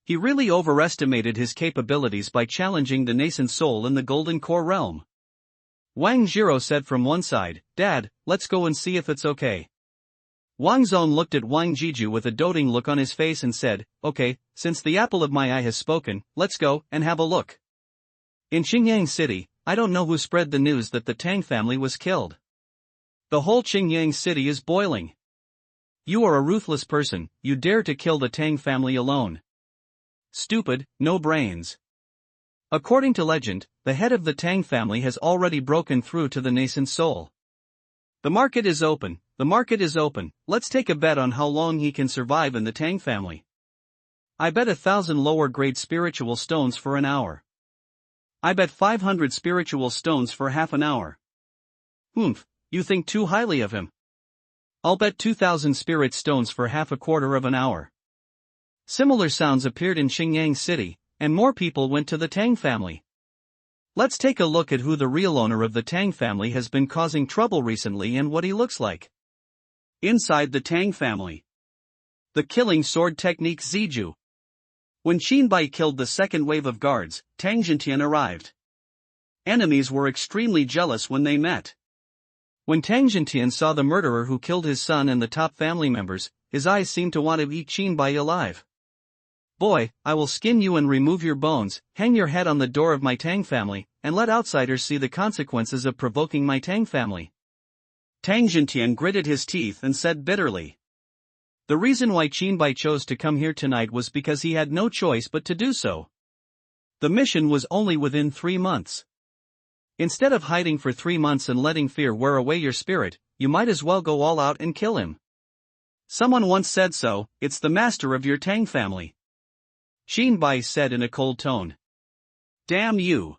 He really overestimated his capabilities by challenging the nascent soul in the Golden Core realm. Wang Zhiro said from one side, "Dad, let's go and see if it's okay." Wang Zong looked at Wang Jiju with a doting look on his face and said, "Okay, since the apple of my eye has spoken, let's go and have a look." In Qingyang City, I don't know who spread the news that the Tang family was killed. The whole Qingyang City is boiling. You are a ruthless person, you dare to kill the Tang family alone. Stupid, no brains. According to legend, the head of the Tang family has already broken through to the nascent soul. The market is open. The market is open. Let's take a bet on how long he can survive in the Tang family. I bet 1,000 lower grade spiritual stones for an hour. I bet 500 spiritual stones for half an hour. Oomph, you think too highly of him. I'll bet 2,000 spirit stones for half a quarter of an hour. Similar sounds appeared in Xingyang City, and more people went to the Tang family. Let's take a look at who the real owner of the Tang family has been causing trouble recently and what he looks like. Inside the Tang family. The killing sword technique Ziju. When Shinbai killed the second wave of guards, Tang Jintian arrived. Enemies were extremely jealous when they met. When Tang Jintian saw the murderer who killed his son and the top family members, his eyes seemed to want to eat Shinbai alive. "Boy, I will skin you and remove your bones, hang your head on the door of my Tang family, and let outsiders see the consequences of provoking my Tang family." Tang Jintian gritted his teeth and said bitterly. The reason why Shinbai chose to come here tonight was because he had no choice but to do so. The mission was only within 3 months. Instead of hiding for 3 months and letting fear wear away your spirit, you might as well go all out and kill him. Someone once said so, it's the master of your Tang family. Xinbai said in a cold tone. Damn you!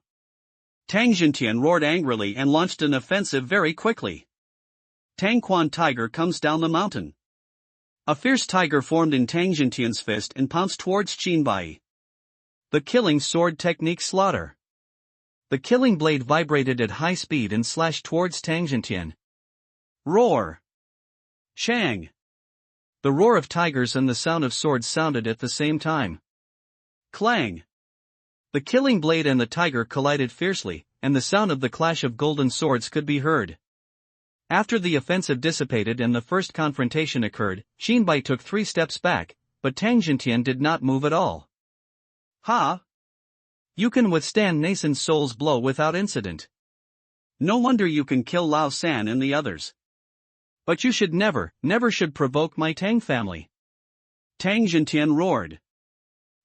Tang Jintian roared angrily and launched an offensive very quickly. Tang Quan tiger comes down the mountain. A fierce tiger formed in Tang Jintian's fist and pounced towards Xinbai. The killing sword technique slaughter. The killing blade vibrated at high speed and slashed towards Tang Jintian. Roar! Shang! The roar of tigers and the sound of swords sounded at the same time. Clang! The killing blade and the tiger collided fiercely, and the sound of the clash of golden swords could be heard. After the offensive dissipated and the first confrontation occurred, Xinbai took 3 steps back, but Tang Jintian did not move at all. Ha! You can withstand Nascent Soul's blow without incident. No wonder you can kill Lao San and the others. But you should never should provoke my Tang family. Tang Jintian roared.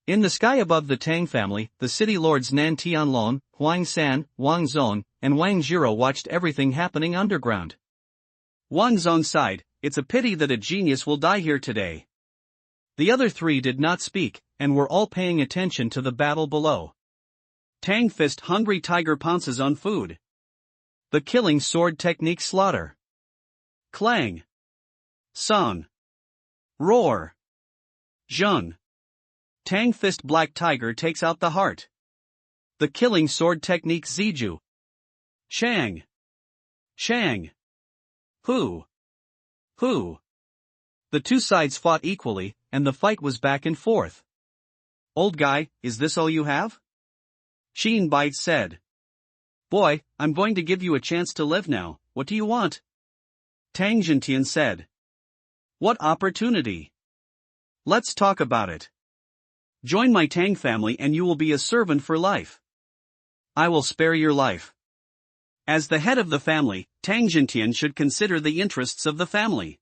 In the sky above the Tang family, the city lords Nan Tianlong, Huang San, Wang Zong, and Wang Jiro watched everything happening underground. Wang Zong sighed, it's a pity that a genius will die here today. The other 3 did not speak, and were all paying attention to the battle below. Tang Fist hungry tiger pounces on food. The killing sword technique slaughter. Clang. Song. Roar. Zheng. Tang Fist black tiger takes out the heart. The killing sword technique Ziju. Shang. Shang. Hu. Hu. The 2 sides fought equally, and the fight was back and forth. Old guy, is this all you have? Xinbai said. Boy, I'm going to give you a chance to live now, what do you want? Tang Jintian said. What opportunity? Let's talk about it. Join my Tang family and you will be a servant for life. I will spare your life. As the head of the family, Tang Jintian should consider the interests of the family.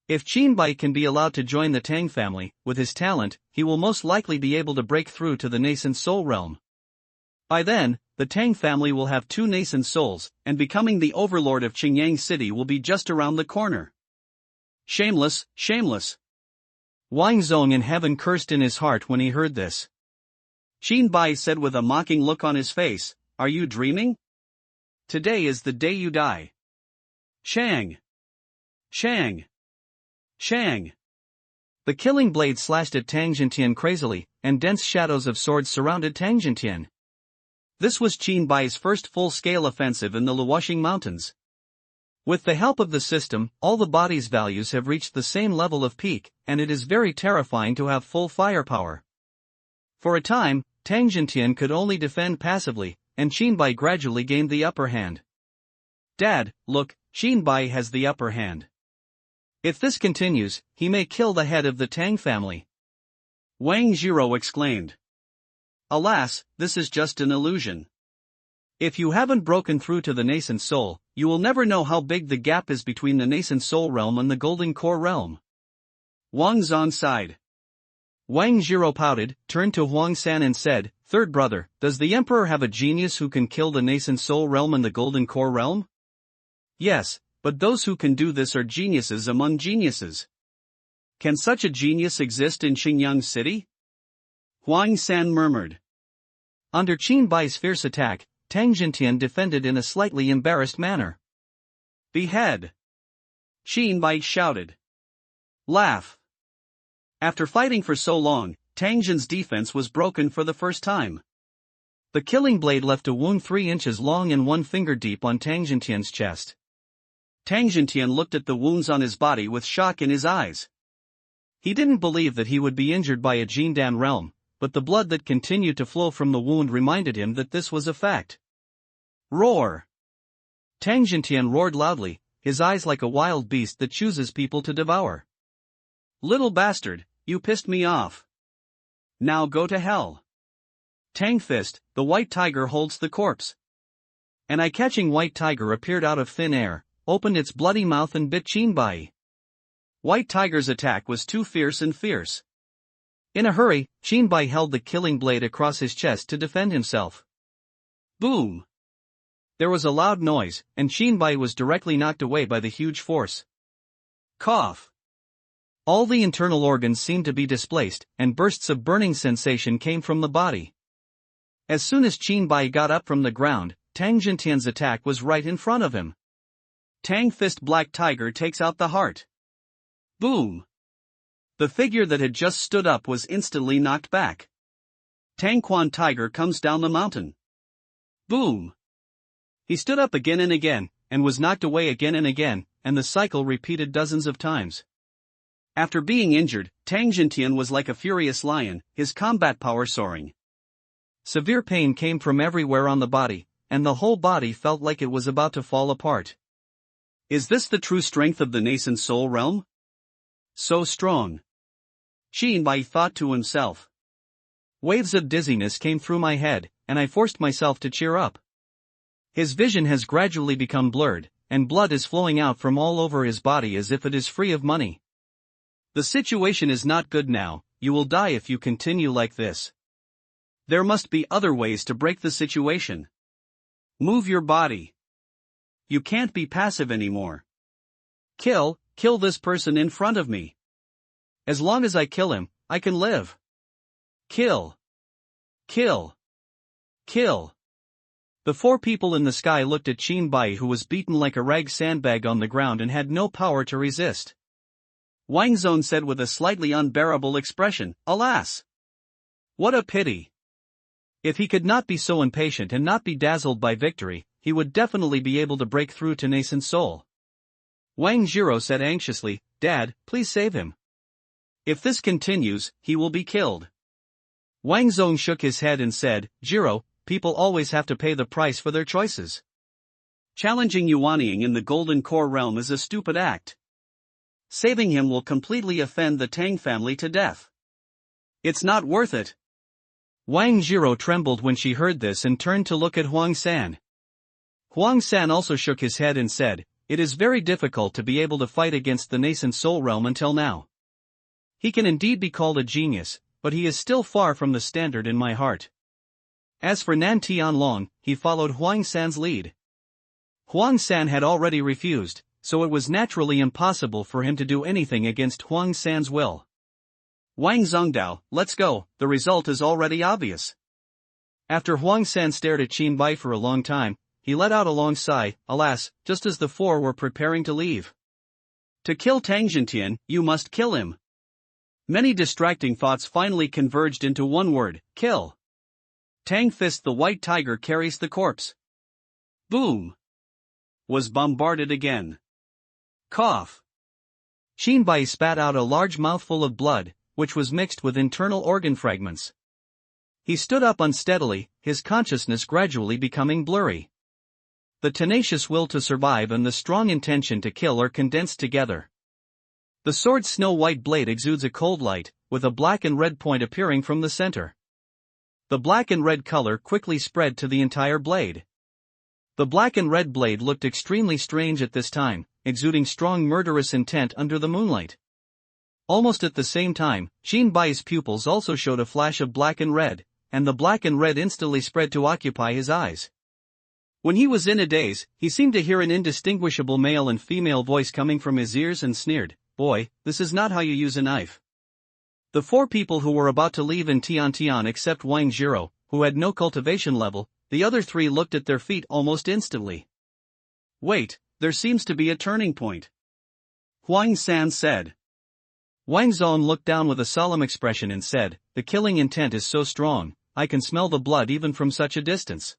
If Xinbai can be allowed to join the Tang family, with his talent, he will most likely be able to break through to the nascent soul realm. By then, the Tang family will have 2 nascent souls, and becoming the overlord of Qingyang City will be just around the corner. Shameless, shameless. Wang Zong in heaven cursed in his heart when he heard this. Xinbai said with a mocking look on his face, are you dreaming? Today is the day you die. Shang. Shang. Shang. The killing blade slashed at Tang Jintian crazily, and dense shadows of swords surrounded Tang Jintian. This was Xinbai's first full-scale offensive in the Luoxing Mountains. With the help of the system, all the body's values have reached the same level of peak, and it is very terrifying to have full firepower. For a time, Tang Jintian could only defend passively, and Xinbai gradually gained the upper hand. Dad, look, Xinbai has the upper hand. If this continues, he may kill the head of the Tang family. Wang Jiro exclaimed. Alas, this is just an illusion. If you haven't broken through to the nascent soul, you will never know how big the gap is between the nascent soul realm and the golden core realm. Wang Zong sighed. Wang Jiro pouted, turned to Huang San and said, Third brother, does the emperor have a genius who can kill the nascent soul realm and the golden core realm? Yes, but those who can do this are geniuses among geniuses. Can such a genius exist in Qingyang City? Huang San murmured. Under Qinbai's fierce attack, Tang Jintian defended in a slightly embarrassed manner. Behead! Qinbai shouted. Laugh! After fighting for so long, Tang Jin's defense was broken for the first time. The killing blade left a wound 3 inches long and 1 finger deep on Tang Jintian's chest. Tang Jintian looked at the wounds on his body with shock in his eyes. He didn't believe that he would be injured by a Jindan realm, but the blood that continued to flow from the wound reminded him that this was a fact. Roar! Tang Jintian roared loudly, his eyes like a wild beast that chooses people to devour. Little bastard, you pissed me off. Now go to hell. Tang Fist, the white tiger holds the corpse. An eye-catching white tiger appeared out of thin air, opened its bloody mouth and bit Qinbai. White tiger's attack was too fierce and fierce. In a hurry, Qinbai held the killing blade across his chest to defend himself. Boom! There was a loud noise, and Shinbai was directly knocked away by the huge force. Cough. All the internal organs seemed to be displaced, and bursts of burning sensation came from the body. As soon as Shinbai got up from the ground, Tang Jintian's attack was right in front of him. Tang Fist Black Tiger takes out the heart. Boom! The figure that had just stood up was instantly knocked back. Tang Quan Tiger comes down the mountain. Boom! He stood up again and again, and was knocked away again and again, and the cycle repeated dozens of times. After being injured, Tang Jintian was like a furious lion, his combat power soaring. Severe pain came from everywhere on the body, and the whole body felt like it was about to fall apart. Is this the true strength of the nascent soul realm? So strong. Shinbai thought to himself. Waves of dizziness came through my head, and I forced myself to cheer up. His vision has gradually become blurred, and blood is flowing out from all over his body as if it is free of money. The situation is not good now, you will die if you continue like this. There must be other ways to break the situation. Move your body. You can't be passive anymore. Kill this person in front of me. As long as I kill him, I can live. Kill. Kill. Kill. The four people in the sky looked at Shinbai, who was beaten like a rag sandbag on the ground and had no power to resist. Wang Zone said with a slightly unbearable expression, "Alas! What a pity! If he could not be so impatient and not be dazzled by victory, he would definitely be able to break through to nascent soul." Wang Zhiro said anxiously, "Dad, please save him. If this continues, he will be killed." Wang Zone shook his head and said, "Zhiro, people always have to pay the price for their choices. Challenging Yuanying in the Golden Core realm is a stupid act. Saving him will completely offend the Tang family to death. It's not worth it." Wang Zhiro trembled when she heard this and turned to look at Huang San. Huang San also shook his head and said, "It is very difficult to be able to fight against the nascent soul realm until now. He can indeed be called a genius, but he is still far from the standard in my heart." As for Nan Tianlong, he followed Huang San's lead. Huang San had already refused, so it was naturally impossible for him to do anything against Huang San's will. "Wang Zongdao, let's go, the result is already obvious." After Huang San stared at Shinbai for a long time, he let out a long sigh, alas, just as the four were preparing to leave. To kill Tang Jintian, you must kill him. Many distracting thoughts finally converged into one word, kill. Tang Fist the White Tiger carries the corpse. Boom! Was bombarded again. Cough. Shinbai spat out a large mouthful of blood, which was mixed with internal organ fragments. He stood up unsteadily, his consciousness gradually becoming blurry. The tenacious will to survive and the strong intention to kill are condensed together. The sword's snow-white blade exudes a cold light, with a black and red point appearing from the center. The black and red color quickly spread to the entire blade. The black and red blade looked extremely strange at this time, exuding strong murderous intent under the moonlight. Almost at the same time, Shinbai's pupils also showed a flash of black and red, and the black and red instantly spread to occupy his eyes. When he was in a daze, he seemed to hear an indistinguishable male and female voice coming from his ears and sneered, "Boy, this is not how you use a knife." The four people who were about to leave in Tian except Wang Zhiro, who had no cultivation level, the other three looked at their feet almost instantly. "Wait, there seems to be a turning point," Huang San said. Wang Zong looked down with a solemn expression and said, "The killing intent is so strong, I can smell the blood even from such a distance."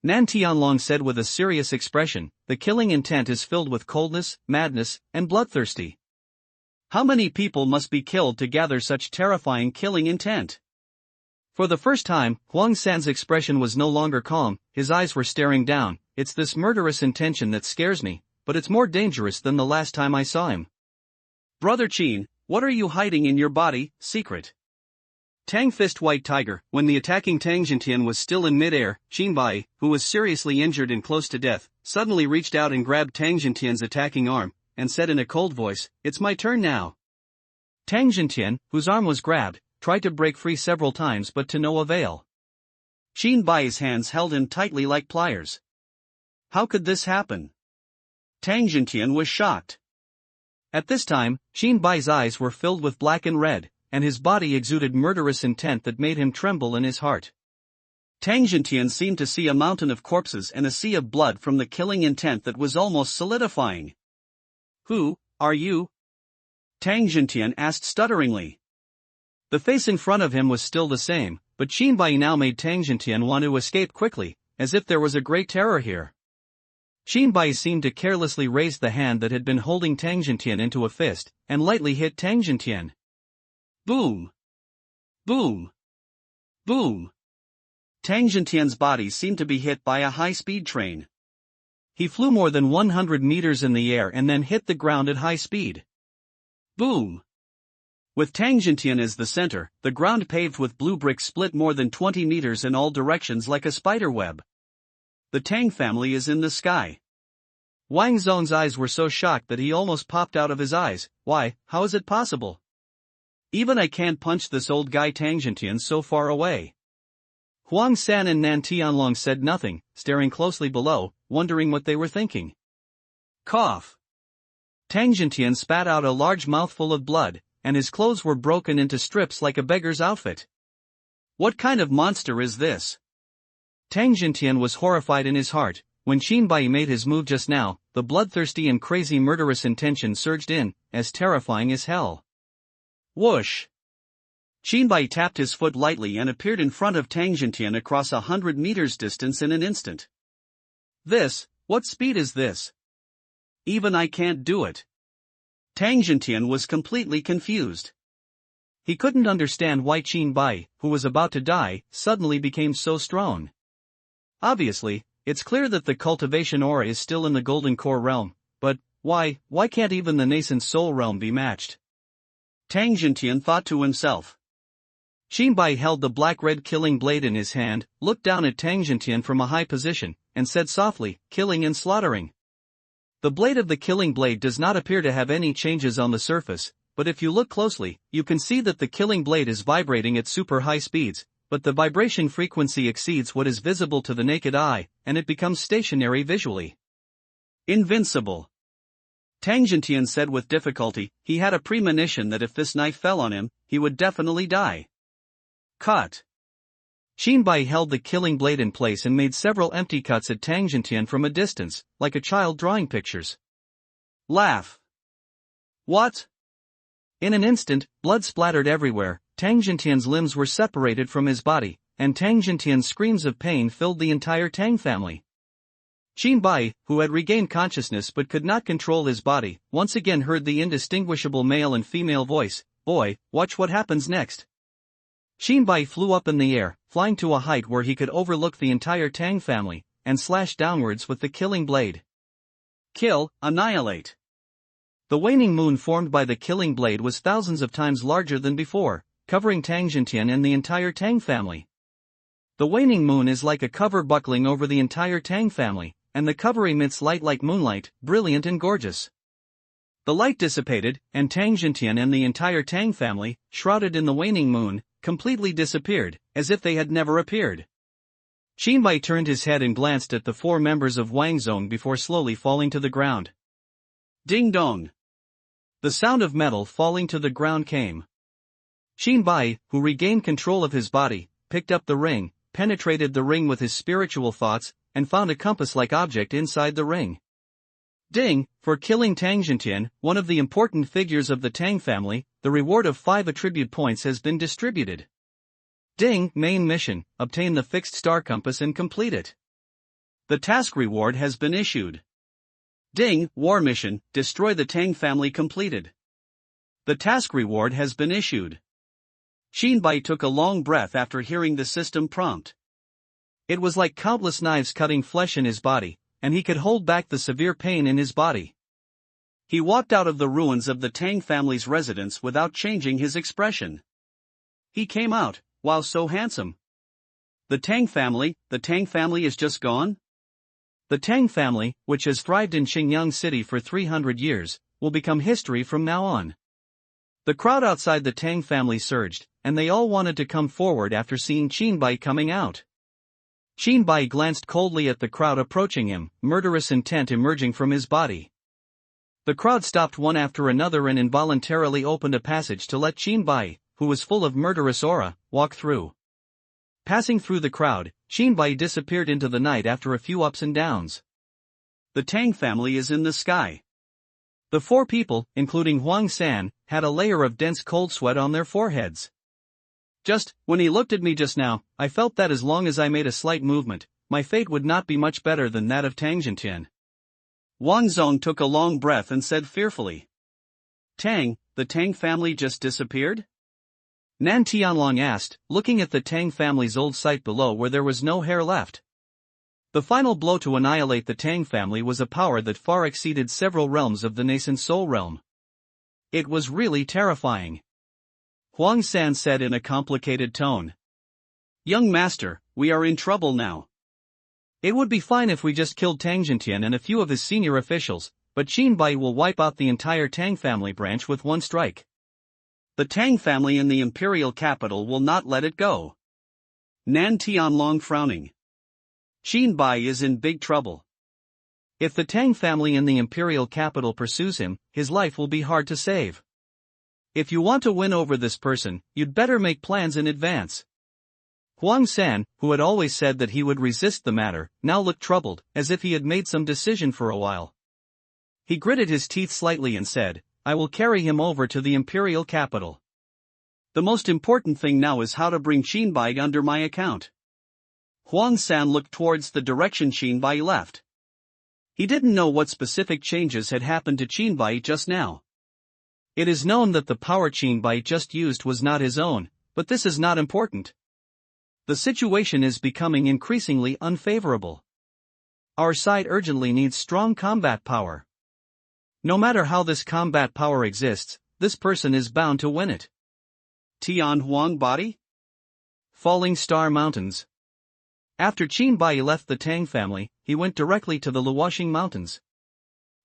Nan Tianlong said with a serious expression, "The killing intent is filled with coldness, madness, and bloodthirsty. How many people must be killed to gather such terrifying killing intent?" For the first time, Huang San's expression was no longer calm, his eyes were staring down. "It's this murderous intention that scares me, but it's more dangerous than the last time I saw him. Brother Qin, what are you hiding in your body, secret?" Tang Fist White Tiger. When the attacking Tang Jintian was still in mid-air, Shinbai, who was seriously injured and close to death, suddenly reached out and grabbed Tang Jintian's attacking arm, and said in a cold voice, "It's my turn now." Tang Jintian, whose arm was grabbed, tried to break free several times but to no avail. Shinbai's hands held him tightly like pliers. How could this happen? Tang Jintian was shocked. At this time, Qin Bai's eyes were filled with black and red, and his body exuded murderous intent that made him tremble in his heart. Tang Jintian seemed to see a mountain of corpses and a sea of blood from the killing intent that was almost solidifying. Who are you? Tang Jintian asked stutteringly. The face in front of him was still the same, but Qin Bai now made Tang Jintian want to escape quickly, as if there was a great terror here. Qin Bai seemed to carelessly raise the hand that had been holding Tang Jintian into a fist, and lightly hit Tang Jintian. Boom! Boom! Boom! Tang Jintian's body seemed to be hit by a high-speed train. He flew more than 100 meters in the air and then hit the ground at high speed. Boom! With Tang Jintian as the center, the ground paved with blue bricks split more than 20 meters in all directions like a spider web. The Tang family is in the sky. Wang Zong's eyes were so shocked that he almost popped out of his eyes. Why, how is it possible? Even I can't punch this old guy Tang Jintian so far away. Huang San and Nan Tianlong said nothing, staring closely below, wondering what they were thinking. Cough! Tang Jintian spat out a large mouthful of blood, and his clothes were broken into strips like a beggar's outfit. What kind of monster is this? Tang Jintian was horrified in his heart. When Qin Bai made his move just now, the bloodthirsty and crazy murderous intention surged in, as terrifying as hell. Whoosh! Qin Bai tapped his foot lightly and appeared in front of Tang Jintian across 100 meters distance in an instant. What speed is this? Even I can't do it. Tang Jintian was completely confused. He couldn't understand why Qin Bai, who was about to die, suddenly became so strong. Obviously, it's clear that the cultivation aura is still in the golden core realm, but why can't even the nascent soul realm be matched? Tang Jintian thought to himself. Qin Bai held the black-red killing blade in his hand, looked down at Tang Jintian from a high position, and said softly, "Killing and slaughtering." The blade of the killing blade does not appear to have any changes on the surface, but if you look closely, you can see that the killing blade is vibrating at super high speeds, but the vibration frequency exceeds what is visible to the naked eye, and it becomes stationary visually. Invincible. Tang Jintian said with difficulty. He had a premonition that if this knife fell on him, he would definitely die. Cut. Qin Bai held the killing blade in place and made several empty cuts at Tang Jintian from a distance, like a child drawing pictures. Laugh. What? In an instant, blood splattered everywhere. Tang Jintian's limbs were separated from his body, and Tang Jintian's screams of pain filled the entire Tang family. Qin Bai, who had regained consciousness but could not control his body, once again heard the indistinguishable male and female voice, "Boy, watch what happens next." Qin Bai flew up in the air, flying to a height where he could overlook the entire Tang family, and slashed downwards with the killing blade. Kill, annihilate. The waning moon formed by the killing blade was thousands of times larger than before, covering Tang Jintian and the entire Tang family. The waning moon is like a cover buckling over the entire Tang family, and the cover emits light like moonlight, brilliant and gorgeous. The light dissipated, and Tang Jintian and the entire Tang family, shrouded in the waning moon, completely disappeared, as if they had never appeared. Qin Bai turned his head and glanced at the 4 members of Wang Zong before slowly falling to the ground. Ding dong! The sound of metal falling to the ground came. Qin Bai, who regained control of his body, picked up the ring, penetrated the ring with his spiritual thoughts, and found a compass-like object inside the ring. Ding! For killing Tang Jintian, one of the important figures of the Tang family, the reward of 5 attribute points has been distributed. Ding! Main mission, obtain the fixed star compass and complete it. The task reward has been issued. Ding! War mission, destroy the Tang family completed. The task reward has been issued. Qin Bai took a long breath after hearing the system prompt. It was like countless knives cutting flesh in his body, and he could hold back the severe pain in his body. He walked out of the ruins of the Tang family's residence without changing his expression. He came out, wow, so handsome. The Tang family is just gone? The Tang family, which has thrived in Xingyang City for 300 years, will become history from now on. The crowd outside the Tang family surged, and they all wanted to come forward after seeing Qin Bai coming out. Qin Bai glanced coldly at the crowd approaching him, murderous intent emerging from his body. The crowd stopped one after another and involuntarily opened a passage to let Qin Bai, who was full of murderous aura, walk through. Passing through the crowd, Qin Bai disappeared into the night after a few ups and downs. The Tang family is in the sky. The four people, including Huang San, had a layer of dense cold sweat on their foreheads. Just, when he looked at me just now, I felt that as long as I made a slight movement, my fate would not be much better than that of Tang Jintian. Wang Zong took a long breath and said fearfully. Tang, the Tang family just disappeared? Nan Tianlong asked, looking at the Tang family's old site below where there was no hair left. The final blow to annihilate the Tang family was a power that far exceeded several realms of the nascent soul realm. It was really terrifying. Huang San said in a complicated tone. Young master, we are in trouble now. It would be fine if we just killed Tang Jintian and a few of his senior officials, but Qin Bai will wipe out the entire Tang family branch with one strike. The Tang family in the imperial capital will not let it go. Nan Tianlong frowning. Qin Bai is in big trouble. If the Tang family in the imperial capital pursues him, his life will be hard to save. If you want to win over this person, you'd better make plans in advance. Huang San, who had always said that he would resist the matter, now looked troubled, as if he had made some decision for a while. He gritted his teeth slightly and said, I will carry him over to the imperial capital. The most important thing now is how to bring Qin Bai under my account. Huang San looked towards the direction Qin Bai left. He didn't know what specific changes had happened to Qin Bai just now. It is known that the power Qin Bai just used was not his own, but this is not important. The situation is becoming increasingly unfavorable. Our side urgently needs strong combat power. No matter how this combat power exists, this person is bound to win it. Tian Huang body? Falling Star Mountains. After Qin Bai left the Tang family, he went directly to the Luoxing Mountains.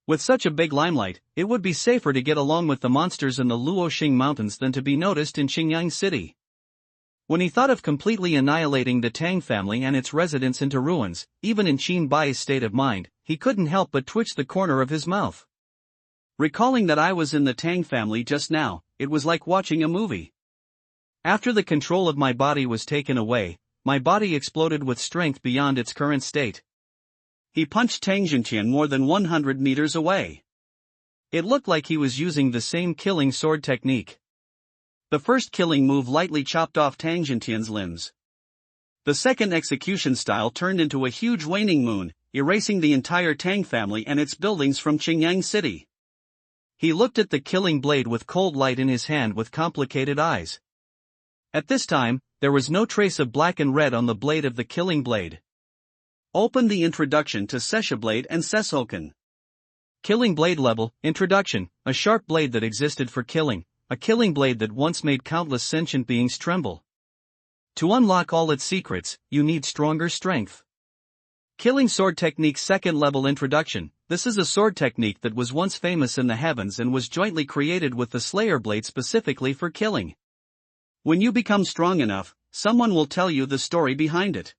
With such a big limelight, it would be safer to get along with the monsters in the Luoxing Mountains than to be noticed in Xingyang City. When he thought of completely annihilating the Tang family and its residents into ruins, even in Qin Bai's state of mind, he couldn't help but twitch the corner of his mouth. Recalling that I was in the Tang family just now, it was like watching a movie. After the control of my body was taken away, my body exploded with strength beyond its current state. He punched Tang Jintian more than 100 meters away. It looked like he was using the same killing sword technique. The first killing move lightly chopped off Tang Jintian's limbs. The second execution style turned into a huge waning moon, erasing the entire Tang family and its buildings from Xingyang City. He looked at the killing blade with cold light in his hand with complicated eyes. At this time, there was no trace of black and red on the blade of the killing blade. Open the introduction to Sesha Blade and Seshoken. Killing blade level, introduction, a sharp blade that existed for killing, a killing blade that once made countless sentient beings tremble. To unlock all its secrets, you need stronger strength. Killing sword technique second level introduction. This is a sword technique that was once famous in the heavens and was jointly created with the Slayer blade specifically for killing. When you become strong enough, someone will tell you the story behind it.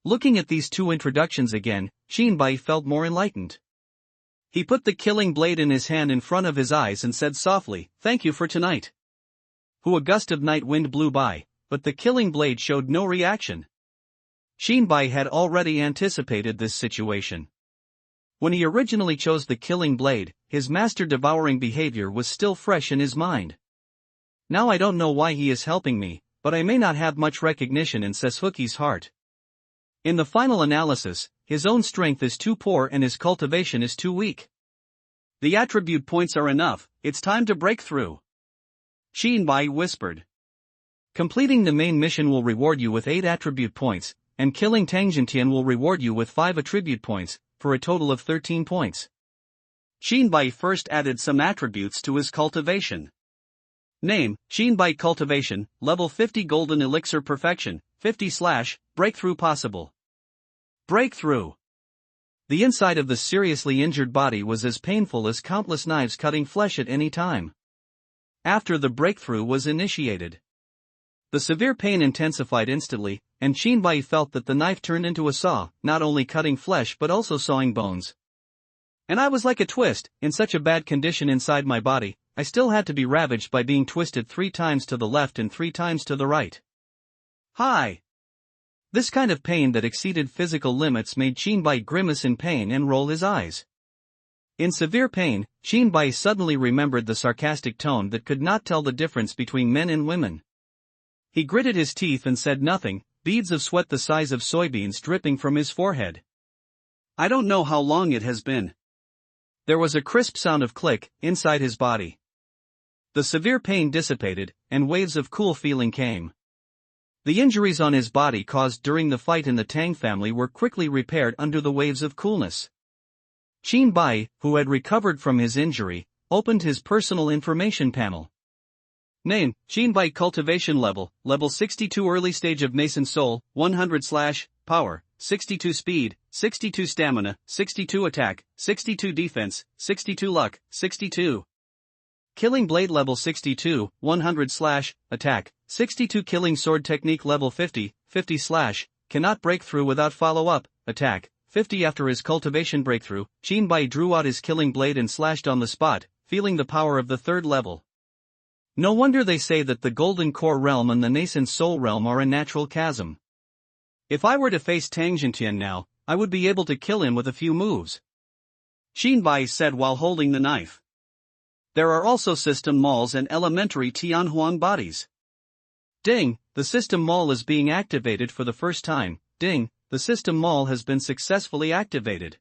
Looking at these two introductions again, Qin Bai felt more enlightened. He put the killing blade in his hand in front of his eyes and said softly, "Thank you for tonight." A gust of night wind blew by, but the killing blade showed no reaction. Qin Bai had already anticipated this situation. When he originally chose the killing blade, his master-devouring behavior was still fresh in his mind. Now I don't know why he is helping me, but I may not have much recognition in Seshuki's heart. In the final analysis, his own strength is too poor and his cultivation is too weak. The attribute points are enough, it's time to break through. Qin Bai whispered. Completing the main mission will reward you with 8 attribute points, and killing Tang Jintian will reward you with 5 attribute points, for a total of 13 points. Qin Bai first added some attributes to his cultivation. Name, Qin Bai Cultivation, Level 50 Golden Elixir Perfection, 50/ Breakthrough Possible. Breakthrough. The inside of the seriously injured body was as painful as countless knives cutting flesh at any time. After the breakthrough was initiated, the severe pain intensified instantly, and Shinbai felt that the knife turned into a saw, not only cutting flesh but also sawing bones. And I was like a twist, in such a bad condition inside my body, I still had to be ravaged by being twisted 3 times to the left and 3 times to the right. Hi! This kind of pain that exceeded physical limits made Shinbai grimace in pain and roll his eyes. In severe pain, Shinbai suddenly remembered the sarcastic tone that could not tell the difference between men and women. He gritted his teeth and said nothing, beads of sweat the size of soybeans dripping from his forehead. I don't know how long it has been. There was a crisp sound of click inside his body. The severe pain dissipated, and waves of cool feeling came. The injuries on his body caused during the fight in the Tang family were quickly repaired under the waves of coolness. Shinbai, who had recovered from his injury, opened his personal information panel. Name, Shinbai Cultivation Level, Level 62 Early Stage of Nascent Soul, 100/ Power, 62 Speed, 62 Stamina, 62 Attack, 62 Defense, 62 Luck, 62. Killing Blade Level 62, 100/ Attack, 62 Killing Sword Technique Level 50, 50/ Cannot break through without follow-up, Attack, 50. After his cultivation breakthrough, Shinbai drew out his killing blade and slashed on the spot, feeling the power of the 3rd level. No wonder they say that the Golden Core Realm and the Nascent Soul Realm are a natural chasm. If I were to face Tang Jintian now, I would be able to kill him with a few moves. Shinbai said while holding the knife. There are also system malls and elementary Tianhuang bodies. Ding, the system mall is being activated for the first time. Ding, the system mall has been successfully activated.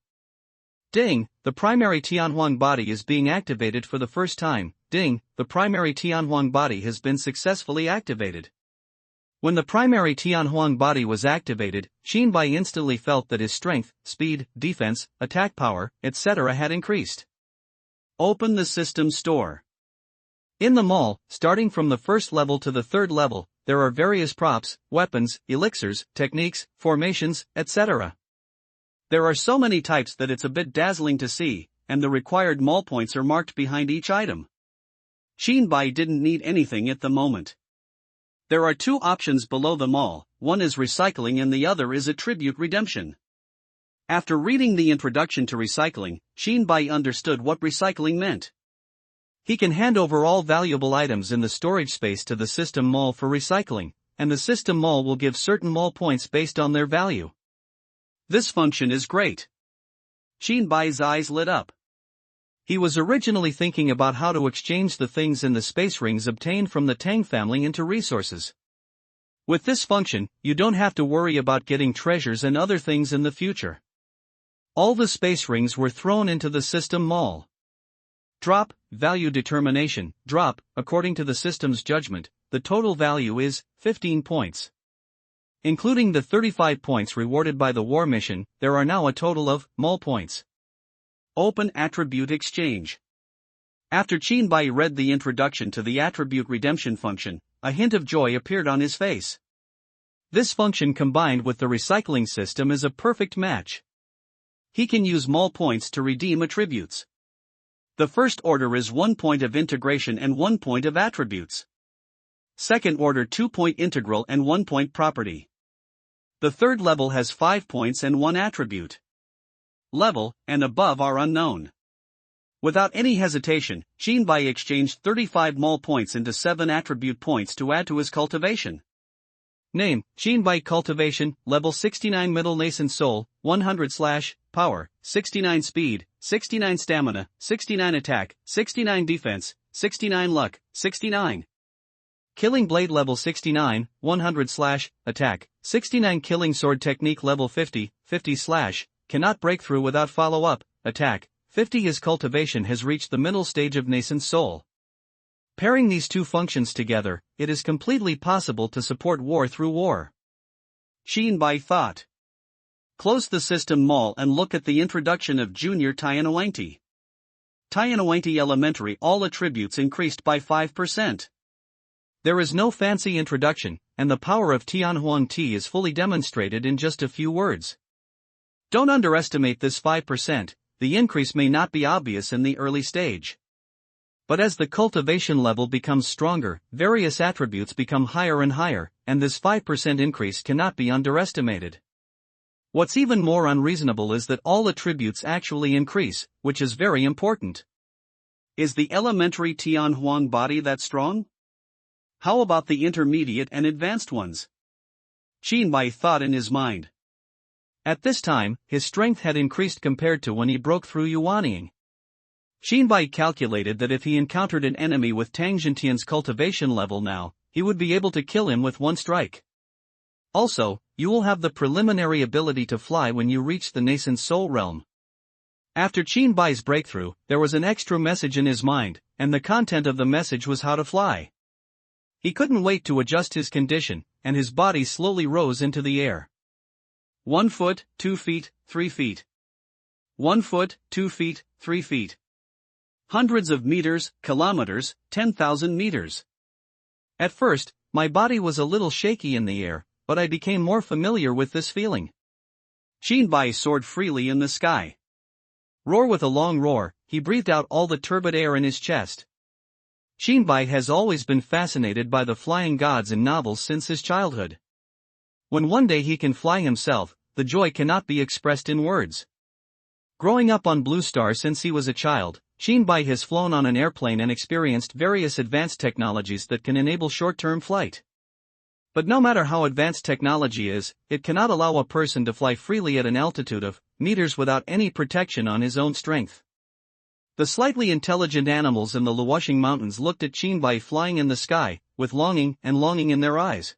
Ding, the primary Tianhuang body is being activated for the first time. Ding, the primary Tianhuang body has been successfully activated. When the primary Tianhuang body was activated, Shinbai instantly felt that his strength, speed, defense, attack power, etc. had increased. Open the system store. In the mall, starting from the 1st level to the 3rd level, there are various props, weapons, elixirs, techniques, formations, etc. There are so many types that it's a bit dazzling to see, and the required mall points are marked behind each item. Shinbai didn't need anything at the moment. There are 2 options below the mall, one is recycling and the other is attribute redemption. After reading the introduction to recycling, Shinbai understood what recycling meant. He can hand over all valuable items in the storage space to the system mall for recycling, and the system mall will give certain mall points based on their value. This function is great. Shinbai's eyes lit up. He was originally thinking about how to exchange the things in the space rings obtained from the Tang family into resources. With this function, you don't have to worry about getting treasures and other things in the future. All the space rings were thrown into the system mall. Drop, value determination, drop, according to the system's judgment, the total value is 15 points. Including the 35 points rewarded by the war mission, there are now a total of mall points. Open Attribute Exchange. After Shinbai read the introduction to the attribute redemption function, a hint of joy appeared on his face. This function combined with the recycling system is a perfect match. He can use mall points to redeem attributes. The first order is 1 point of integration and 1 point of attributes. Second order 2 point integral and 1 point property. The 3rd level has 5 points and 1 attribute. Level and above are unknown. Without any hesitation, Shinbai exchanged 35 mall points into 7 attribute points to add to his cultivation. Name, Shinbai Cultivation, Level 69 Middle Nascent Soul, 100/ Power, 69 Speed, 69 Stamina, 69 Attack, 69 Defense, 69 Luck, 69. Killing Blade Level 69, 100/ Attack, 69 Killing Sword Technique Level 50, 50/ Cannot break through without follow-up, Attack, 50. His cultivation has reached the middle stage of Nascent Soul. Pairing these 2 functions together, it is completely possible to support war through war. Shinbai thought. Close the system mall and look at the introduction of Junior Tianhuangti. Tianhuangti Elementary all attributes increased by 5%. There is no fancy introduction, and the power of Tianhuangti is fully demonstrated in just a few words. Don't underestimate this 5%, the increase may not be obvious in the early stage. But as the cultivation level becomes stronger, various attributes become higher and higher, and this 5% increase cannot be underestimated. What's even more unreasonable is that all attributes actually increase, which is very important. Is the elementary Tianhuang body that strong? How about the intermediate and advanced ones? Qin Bai thought in his mind. At this time, his strength had increased compared to when he broke through Yuanying. Qin Bai calculated that if he encountered an enemy with Tang Jintian's cultivation level now, he would be able to kill him with one strike. Also, you will have the preliminary ability to fly when you reach the nascent soul realm. After Qin Bai's breakthrough, there was an extra message in his mind, and the content of the message was how to fly. He couldn't wait to adjust his condition, and his body slowly rose into the air. 1 foot, 2 feet, 3 feet. 1 foot, 2 feet, 3 feet. Hundreds of meters, kilometers, 10,000 meters. At first, my body was a little shaky in the air, but I became more familiar with this feeling. Qin Bai soared freely in the sky. Roar with a long roar, he breathed out all the turbid air in his chest. Qin Bai has always been fascinated by the flying gods in novels since his childhood. When one day he can fly himself, the joy cannot be expressed in words. Growing up on Blue Star since he was a child, Qin Bai has flown on an airplane and experienced various advanced technologies that can enable short-term flight. But no matter how advanced technology is, it cannot allow a person to fly freely at an altitude of meters without any protection on his own strength. The slightly intelligent animals in the Luoxing Mountains looked at Qin Bai flying in the sky, with longing in their eyes.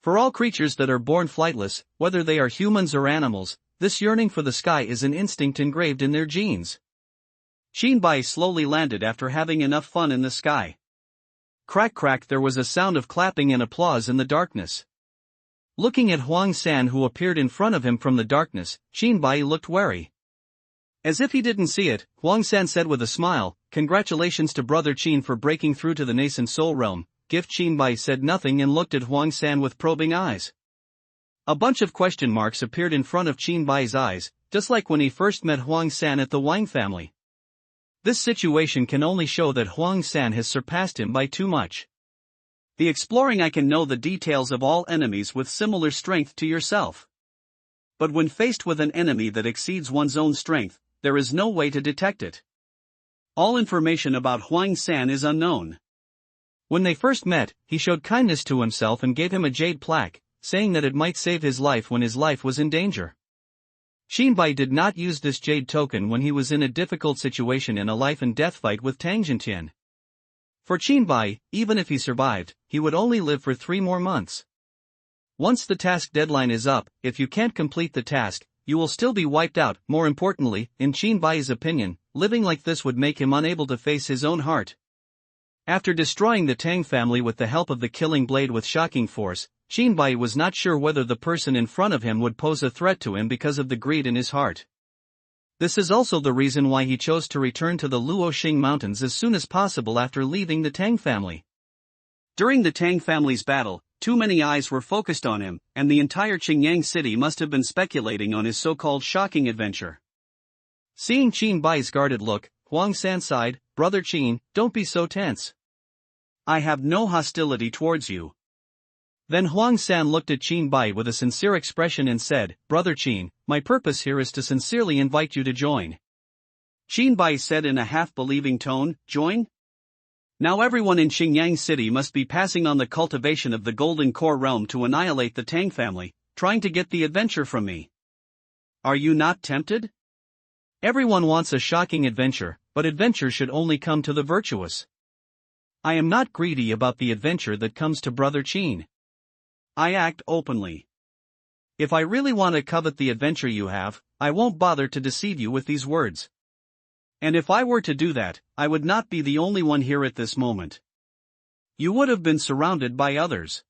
For all creatures that are born flightless, whether they are humans or animals, this yearning for the sky is an instinct engraved in their genes. Qin Bai slowly landed after having enough fun in the sky. Crack crack, there was a sound of clapping and applause in the darkness. Looking at Huang San, who appeared in front of him from the darkness, Qin Bai looked wary. As if he didn't see it, Huang San said with a smile, "Congratulations to Brother Qin for breaking through to the nascent soul realm." Gift. Qin Bai said nothing and looked at Huang San with probing eyes. A bunch of question marks appeared in front of Qin Bai's eyes, just like when he first met Huang San at the Wang family. This situation can only show that Huang San has surpassed him by too much. The exploring I can know the details of all enemies with similar strength to yourself. But when faced with an enemy that exceeds one's own strength, there is no way to detect it. All information about Huang San is unknown. When they first met, he showed kindness to himself and gave him a jade plaque, saying that it might save his life when his life was in danger. Qin Bai did not use this jade token when he was in a difficult situation in a life-and-death fight with Tang Jintian. For Qin Bai, even if he survived, he would only live for 3 more months. Once the task deadline is up, if you can't complete the task, you will still be wiped out. More importantly, in Qin Bai's opinion, living like this would make him unable to face his own heart. After destroying the Tang family with the help of the killing blade with shocking force, Qin Bai was not sure whether the person in front of him would pose a threat to him because of the greed in his heart. This is also the reason why he chose to return to the Luoxing Mountains as soon as possible after leaving the Tang family. During the Tang family's battle, too many eyes were focused on him, and the entire Qingyang city must have been speculating on his so-called shocking adventure. Seeing Qin Bai's guarded look, Huang San sighed, "Brother Qin, don't be so tense. I have no hostility towards you." Then Huang San looked at Qin Bai with a sincere expression and said, "Brother Qin, my purpose here is to sincerely invite you to join." Qin Bai said in a half-believing tone, "Join? Now everyone in Qingyang City must be passing on the cultivation of the Golden Core Realm to annihilate the Tang family, trying to get the adventure from me. Are you not tempted? Everyone wants a shocking adventure, but adventure should only come to the virtuous. I am not greedy about the adventure that comes to Brother Qin. I act openly. If I really want to covet the adventure you have, I won't bother to deceive you with these words. And if I were to do that, I would not be the only one here at this moment. You would have been surrounded by others."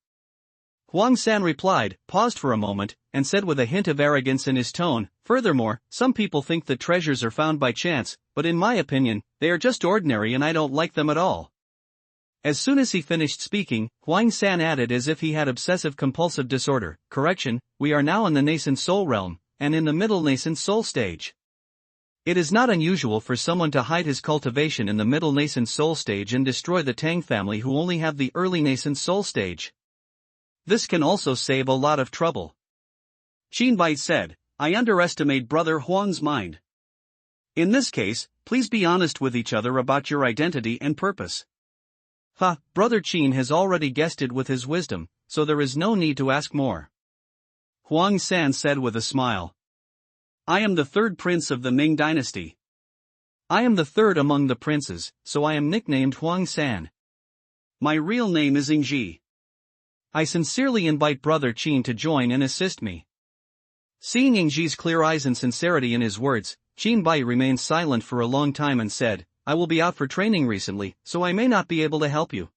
Huang San replied, paused for a moment, and said with a hint of arrogance in his tone, "Furthermore, some people think that treasures are found by chance, but in my opinion, they are just ordinary and I don't like them at all." As soon as he finished speaking, Huang San added as if he had obsessive-compulsive disorder, "Correction, we are now in the nascent soul realm, and in the middle nascent soul stage. It is not unusual for someone to hide his cultivation in the middle nascent soul stage and destroy the Tang family who only have the early nascent soul stage. This can also save a lot of trouble. Qinbai said, I underestimate Brother Huang's mind. In this case, please be honest with each other about your identity and purpose. Brother Qin has already guessed it with his wisdom, so there is no need to ask more. Huang San said with a smile. I am the third prince of the Ming dynasty. I am the third among the princes, so I am nicknamed Huang San. My real name is Ingji. I sincerely invite Brother Qin to join and assist me. Seeing Ingji's clear eyes and sincerity in his words, Qinbai remained silent for a long time and said, I will be out for training recently, so I may not be able to help you.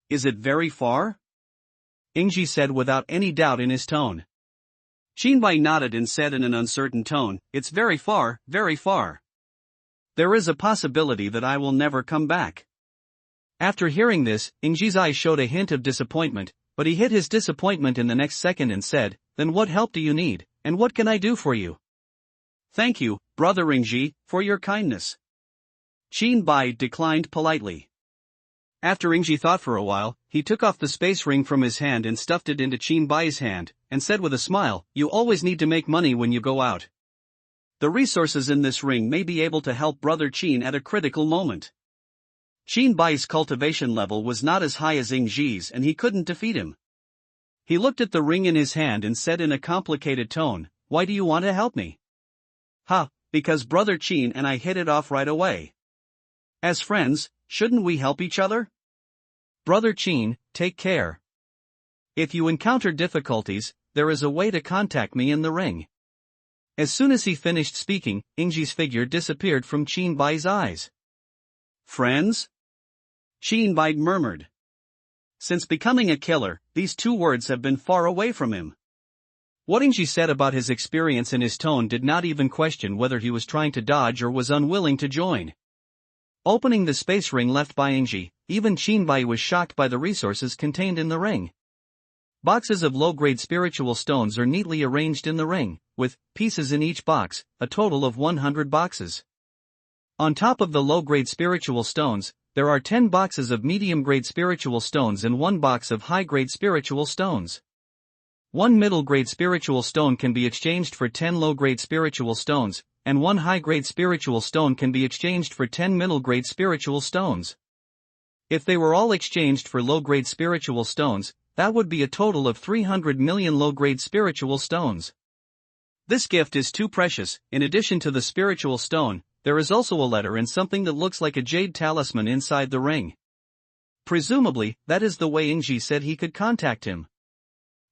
Is it very far? Ingji said without any doubt in his tone. Qinbai nodded and said in an uncertain tone, It's very far, very far. There is a possibility that I will never come back. After hearing this, Ingji's eyes showed a hint of disappointment, but he hid his disappointment in the next second and said, Then what help do you need, and what can I do for you? Thank you, Brother Ingji, for your kindness. Qinbai declined politely. After Ingji thought for a while, he took off the space ring from his hand and stuffed it into Qinbai's hand, and said with a smile, You always need to make money when you go out. The resources in this ring may be able to help Brother Qin at a critical moment. Qinbai's cultivation level was not as high as Ingji's and he couldn't defeat him. He looked at the ring in his hand and said in a complicated tone, Why do you want to help me? Because Brother Qin and I hit it off right away. As friends, shouldn't we help each other? Brother Qin, take care. If you encounter difficulties, there is a way to contact me in the ring. As soon as he finished speaking, Ingji's figure disappeared from Qinbai's eyes. Friends? Qinbai murmured. Since becoming a killer, these two words have been far away from him. What Ingji said about his experience in his tone did not even question whether he was trying to dodge or was unwilling to join. Opening the space ring left by Ingji, even Qinbai was shocked by the resources contained in the ring. Boxes of low-grade spiritual stones are neatly arranged in the ring, with pieces in each box, a total of 100 boxes. On top of the low-grade spiritual stones, there are 10 boxes of medium-grade spiritual stones and 1 box of high-grade spiritual stones. 1 middle-grade spiritual stone can be exchanged for 10 low-grade spiritual stones, and 1 high-grade spiritual stone can be exchanged for 10 middle-grade spiritual stones. If they were all exchanged for low-grade spiritual stones, that would be a total of 300 million low-grade spiritual stones. This gift is too precious. In addition to the spiritual stone, there is also a letter and something that looks like a jade talisman inside the ring. Presumably, that is the way Ingji said he could contact him.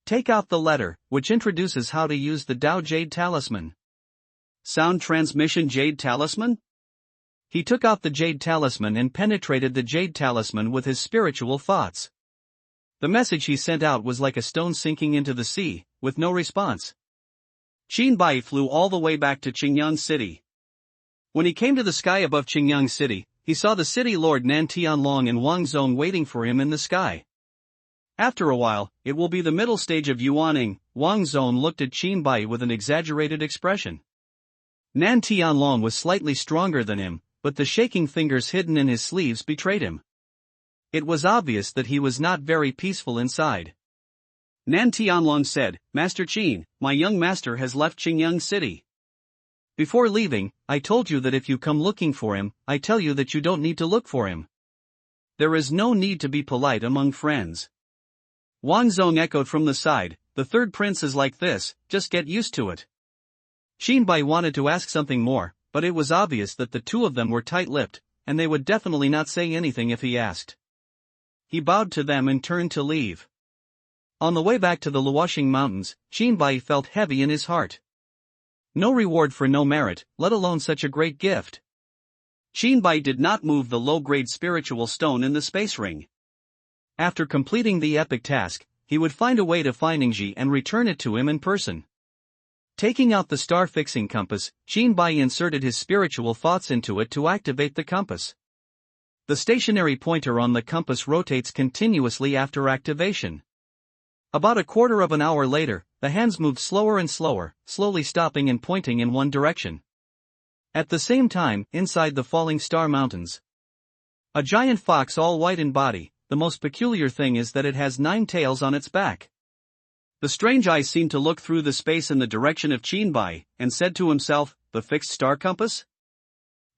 Take out the letter, which introduces how to use the Dao Jade Talisman. Sound transmission Jade Talisman? He took out the Jade Talisman and penetrated the Jade Talisman with his spiritual thoughts. The message he sent out was like a stone sinking into the sea, with no response. Qinbai flew all the way back to Qingyang City. When he came to the sky above Qingyang City, he saw the city lord Nan Tianlong and Wang Zong waiting for him in the sky. After a while, it will be the middle stage of Yuaning. Wang Zong looked at Qinbai with an exaggerated expression. Nan Tianlong was slightly stronger than him, but the shaking fingers hidden in his sleeves betrayed him. It was obvious that he was not very peaceful inside. Nan Tianlong said, Master Qin, my young master has left Qingyang City. Before leaving, I told you that if you come looking for him, I tell you that you don't need to look for him. There is no need to be polite among friends. Wang Zong echoed from the side, the third prince is like this, just get used to it. Qinbai wanted to ask something more, but it was obvious that the two of them were tight-lipped, and they would definitely not say anything if he asked. He bowed to them and turned to leave. On the way back to the Luoxing Mountains, Qinbai felt heavy in his heart. No reward for no merit, let alone such a great gift. Qinbai did not move the low-grade spiritual stone in the space ring. After completing the epic task, he would find a way to find Ingji and return it to him in person. Taking out the star-fixing compass, Qinbai inserted his spiritual thoughts into it to activate the compass. The stationary pointer on the compass rotates continuously after activation. About a quarter of an hour later, the hands moved slower and slower, slowly stopping and pointing in one direction. At the same time, inside the falling star mountains, a giant fox all white in body. The most peculiar thing is that it has 9 tails on its back. The strange eye seemed to look through the space in the direction of Chinbai, and said to himself, the fixed star compass?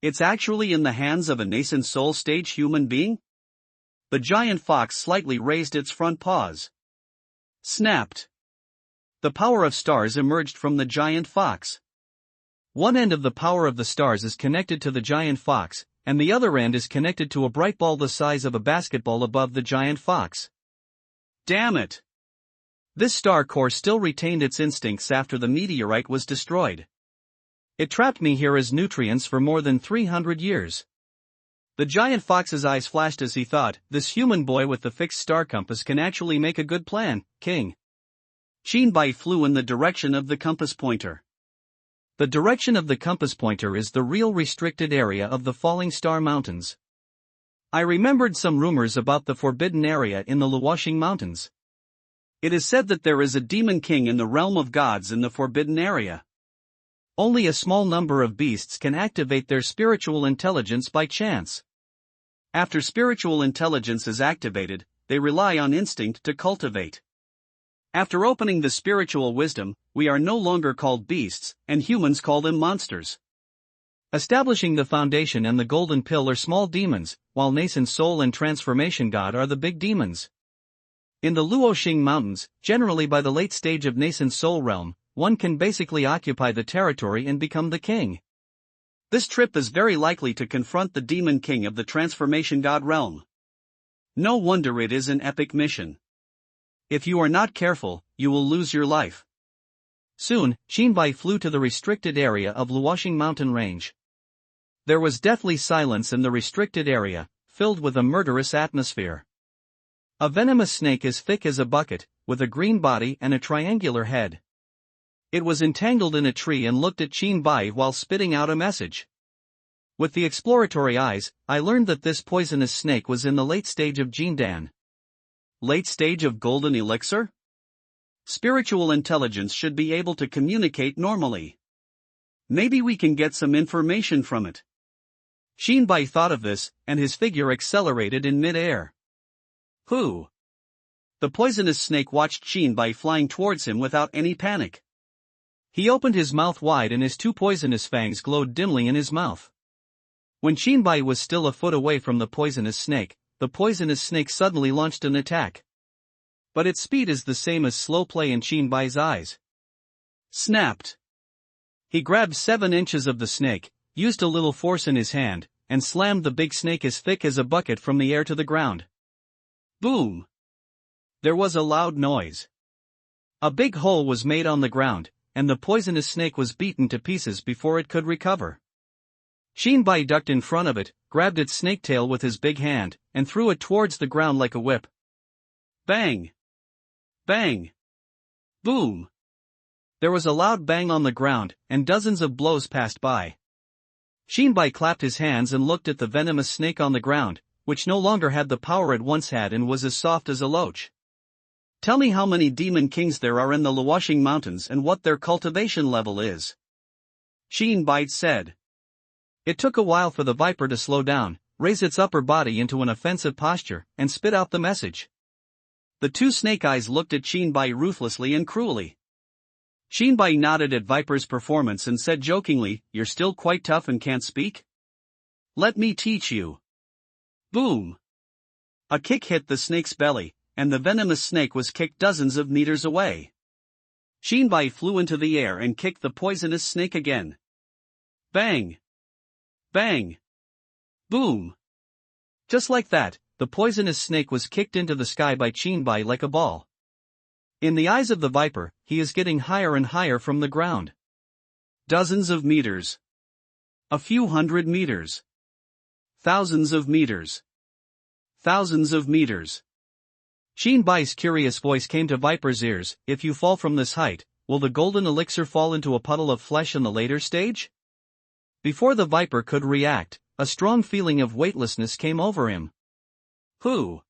It's actually in the hands of a nascent soul stage human being? The giant fox slightly raised its front paws. Snapped. The power of stars emerged from the giant fox. One end of the power of the stars is connected to the giant fox, and the other end is connected to a bright ball the size of a basketball above the giant fox. Damn it! This star core still retained its instincts after the meteorite was destroyed. It trapped me here as nutrients for more than 300 years. The giant fox's eyes flashed as he thought, this human boy with the fixed star compass can actually make a good plan, King. Chinbai flew in the direction of the compass pointer. The direction of the compass pointer is the real restricted area of the Falling Star Mountains. I remembered some rumors about the forbidden area in the Luoxing Mountains. It is said that there is a demon king in the realm of gods in the forbidden area. Only a small number of beasts can activate their spiritual intelligence by chance. After spiritual intelligence is activated, they rely on instinct to cultivate. After opening the spiritual wisdom, we are no longer called beasts, and humans call them monsters. Establishing the foundation and the golden pill are small demons, while nascent soul and transformation god are the big demons. In the Luoxing Mountains, generally by the late stage of nascent soul realm, one can basically occupy the territory and become the king. This trip is very likely to confront the demon king of the transformation god realm. No wonder it is an epic mission. If you are not careful, you will lose your life. Soon, Chinbai flew to the restricted area of Luoxing mountain range. There was deathly silence in the restricted area, filled with a murderous atmosphere. A venomous snake as thick as a bucket, with a green body and a triangular head. It was entangled in a tree and looked at Chinbai while spitting out a message. With the exploratory eyes, I learned that this poisonous snake was in the late stage of Jindan. Late stage of golden elixir? Spiritual intelligence should be able to communicate normally. Maybe we can get some information from it. Chinbai thought of this, and his figure accelerated in mid-air. Who? The poisonous snake watched Chinbai flying towards him without any panic. He opened his mouth wide and his two poisonous fangs glowed dimly in his mouth. When Chinbai was still a foot away from the poisonous snake suddenly launched an attack. But its speed is the same as slow play in Chinbai's eyes. Snapped. He grabbed 7 inches of the snake, used a little force in his hand, and slammed the big snake as thick as a bucket from the air to the ground. Boom! There was a loud noise. A big hole was made on the ground, and the poisonous snake was beaten to pieces before it could recover. Chinbai ducked in front of it, grabbed its snake tail with his big hand, and threw it towards the ground like a whip. Bang! Bang! Boom! There was a loud bang on the ground, and dozens of blows passed by. Chinbai clapped his hands and looked at the venomous snake on the ground, which no longer had the power it once had and was as soft as a loach. Tell me how many demon kings there are in the Luoxing Mountains and what their cultivation level is. Chinbai said. It took a while for the viper to slow down, raise its upper body into an offensive posture, and spit out the message. The two snake eyes looked at Chinbai ruthlessly and cruelly. Chinbai nodded at Viper's performance and said jokingly, "You're still quite tough and can't speak? Let me teach you." Boom! A kick hit the snake's belly, and the venomous snake was kicked dozens of meters away. Chinbai flew into the air and kicked the poisonous snake again. Bang! Bang! Boom! Just like that, the poisonous snake was kicked into the sky by Chinbai like a ball. In the eyes of the viper, he is getting higher and higher from the ground. Dozens of meters. A few hundred meters. Thousands of meters. Thousands of meters. Chinbai's curious voice came to Viper's ears, "If you fall from this height, will the golden elixir fall into a puddle of flesh in the later stage?" Before the Viper could react, a strong feeling of weightlessness came over him. Who?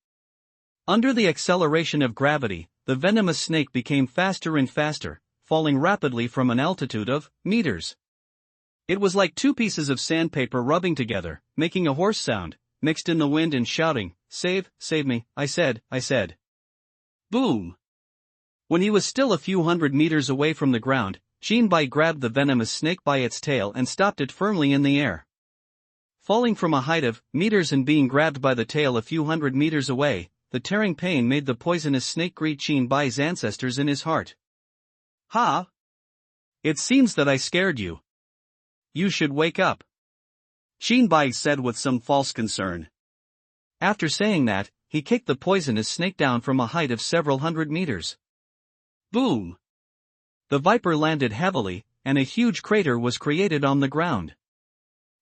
Under the acceleration of gravity, the venomous snake became faster and faster, falling rapidly from an altitude of meters. It was like two pieces of sandpaper rubbing together, making a hoarse sound, mixed in the wind and shouting, "Save, save me, I said. Boom! When he was still a few hundred meters away from the ground, Jinbai grabbed the venomous snake by its tail and stopped it firmly in the air. Falling from a height of meters and being grabbed by the tail a few hundred meters away, the tearing pain made the poisonous snake greet Jinbai's ancestors in his heart. Ha! It seems that I scared you. You should wake up, Jinbai said with some false concern. After saying that, he kicked the poisonous snake down from a height of several hundred meters. Boom! The viper landed heavily, and a huge crater was created on the ground.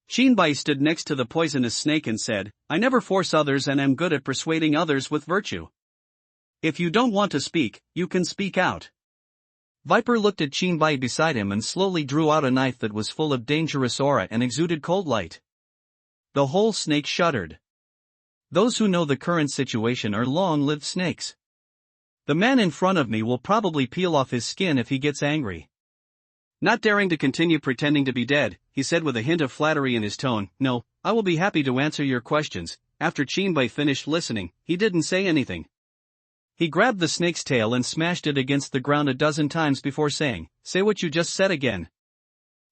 Jinbai stood next to the poisonous snake and said, I never force others and am good at persuading others with virtue. If you don't want to speak, you can speak out. Viper looked at Jinbai beside him and slowly drew out a knife that was full of dangerous aura and exuded cold light. The whole snake shuddered. Those who know the current situation are long-lived snakes. The man in front of me will probably peel off his skin if he gets angry. Not daring to continue pretending to be dead, he said with a hint of flattery in his tone, No, I will be happy to answer your questions. After Jinbai finished listening, he didn't say anything. He grabbed the snake's tail and smashed it against the ground a dozen times before saying, Say what you just said again.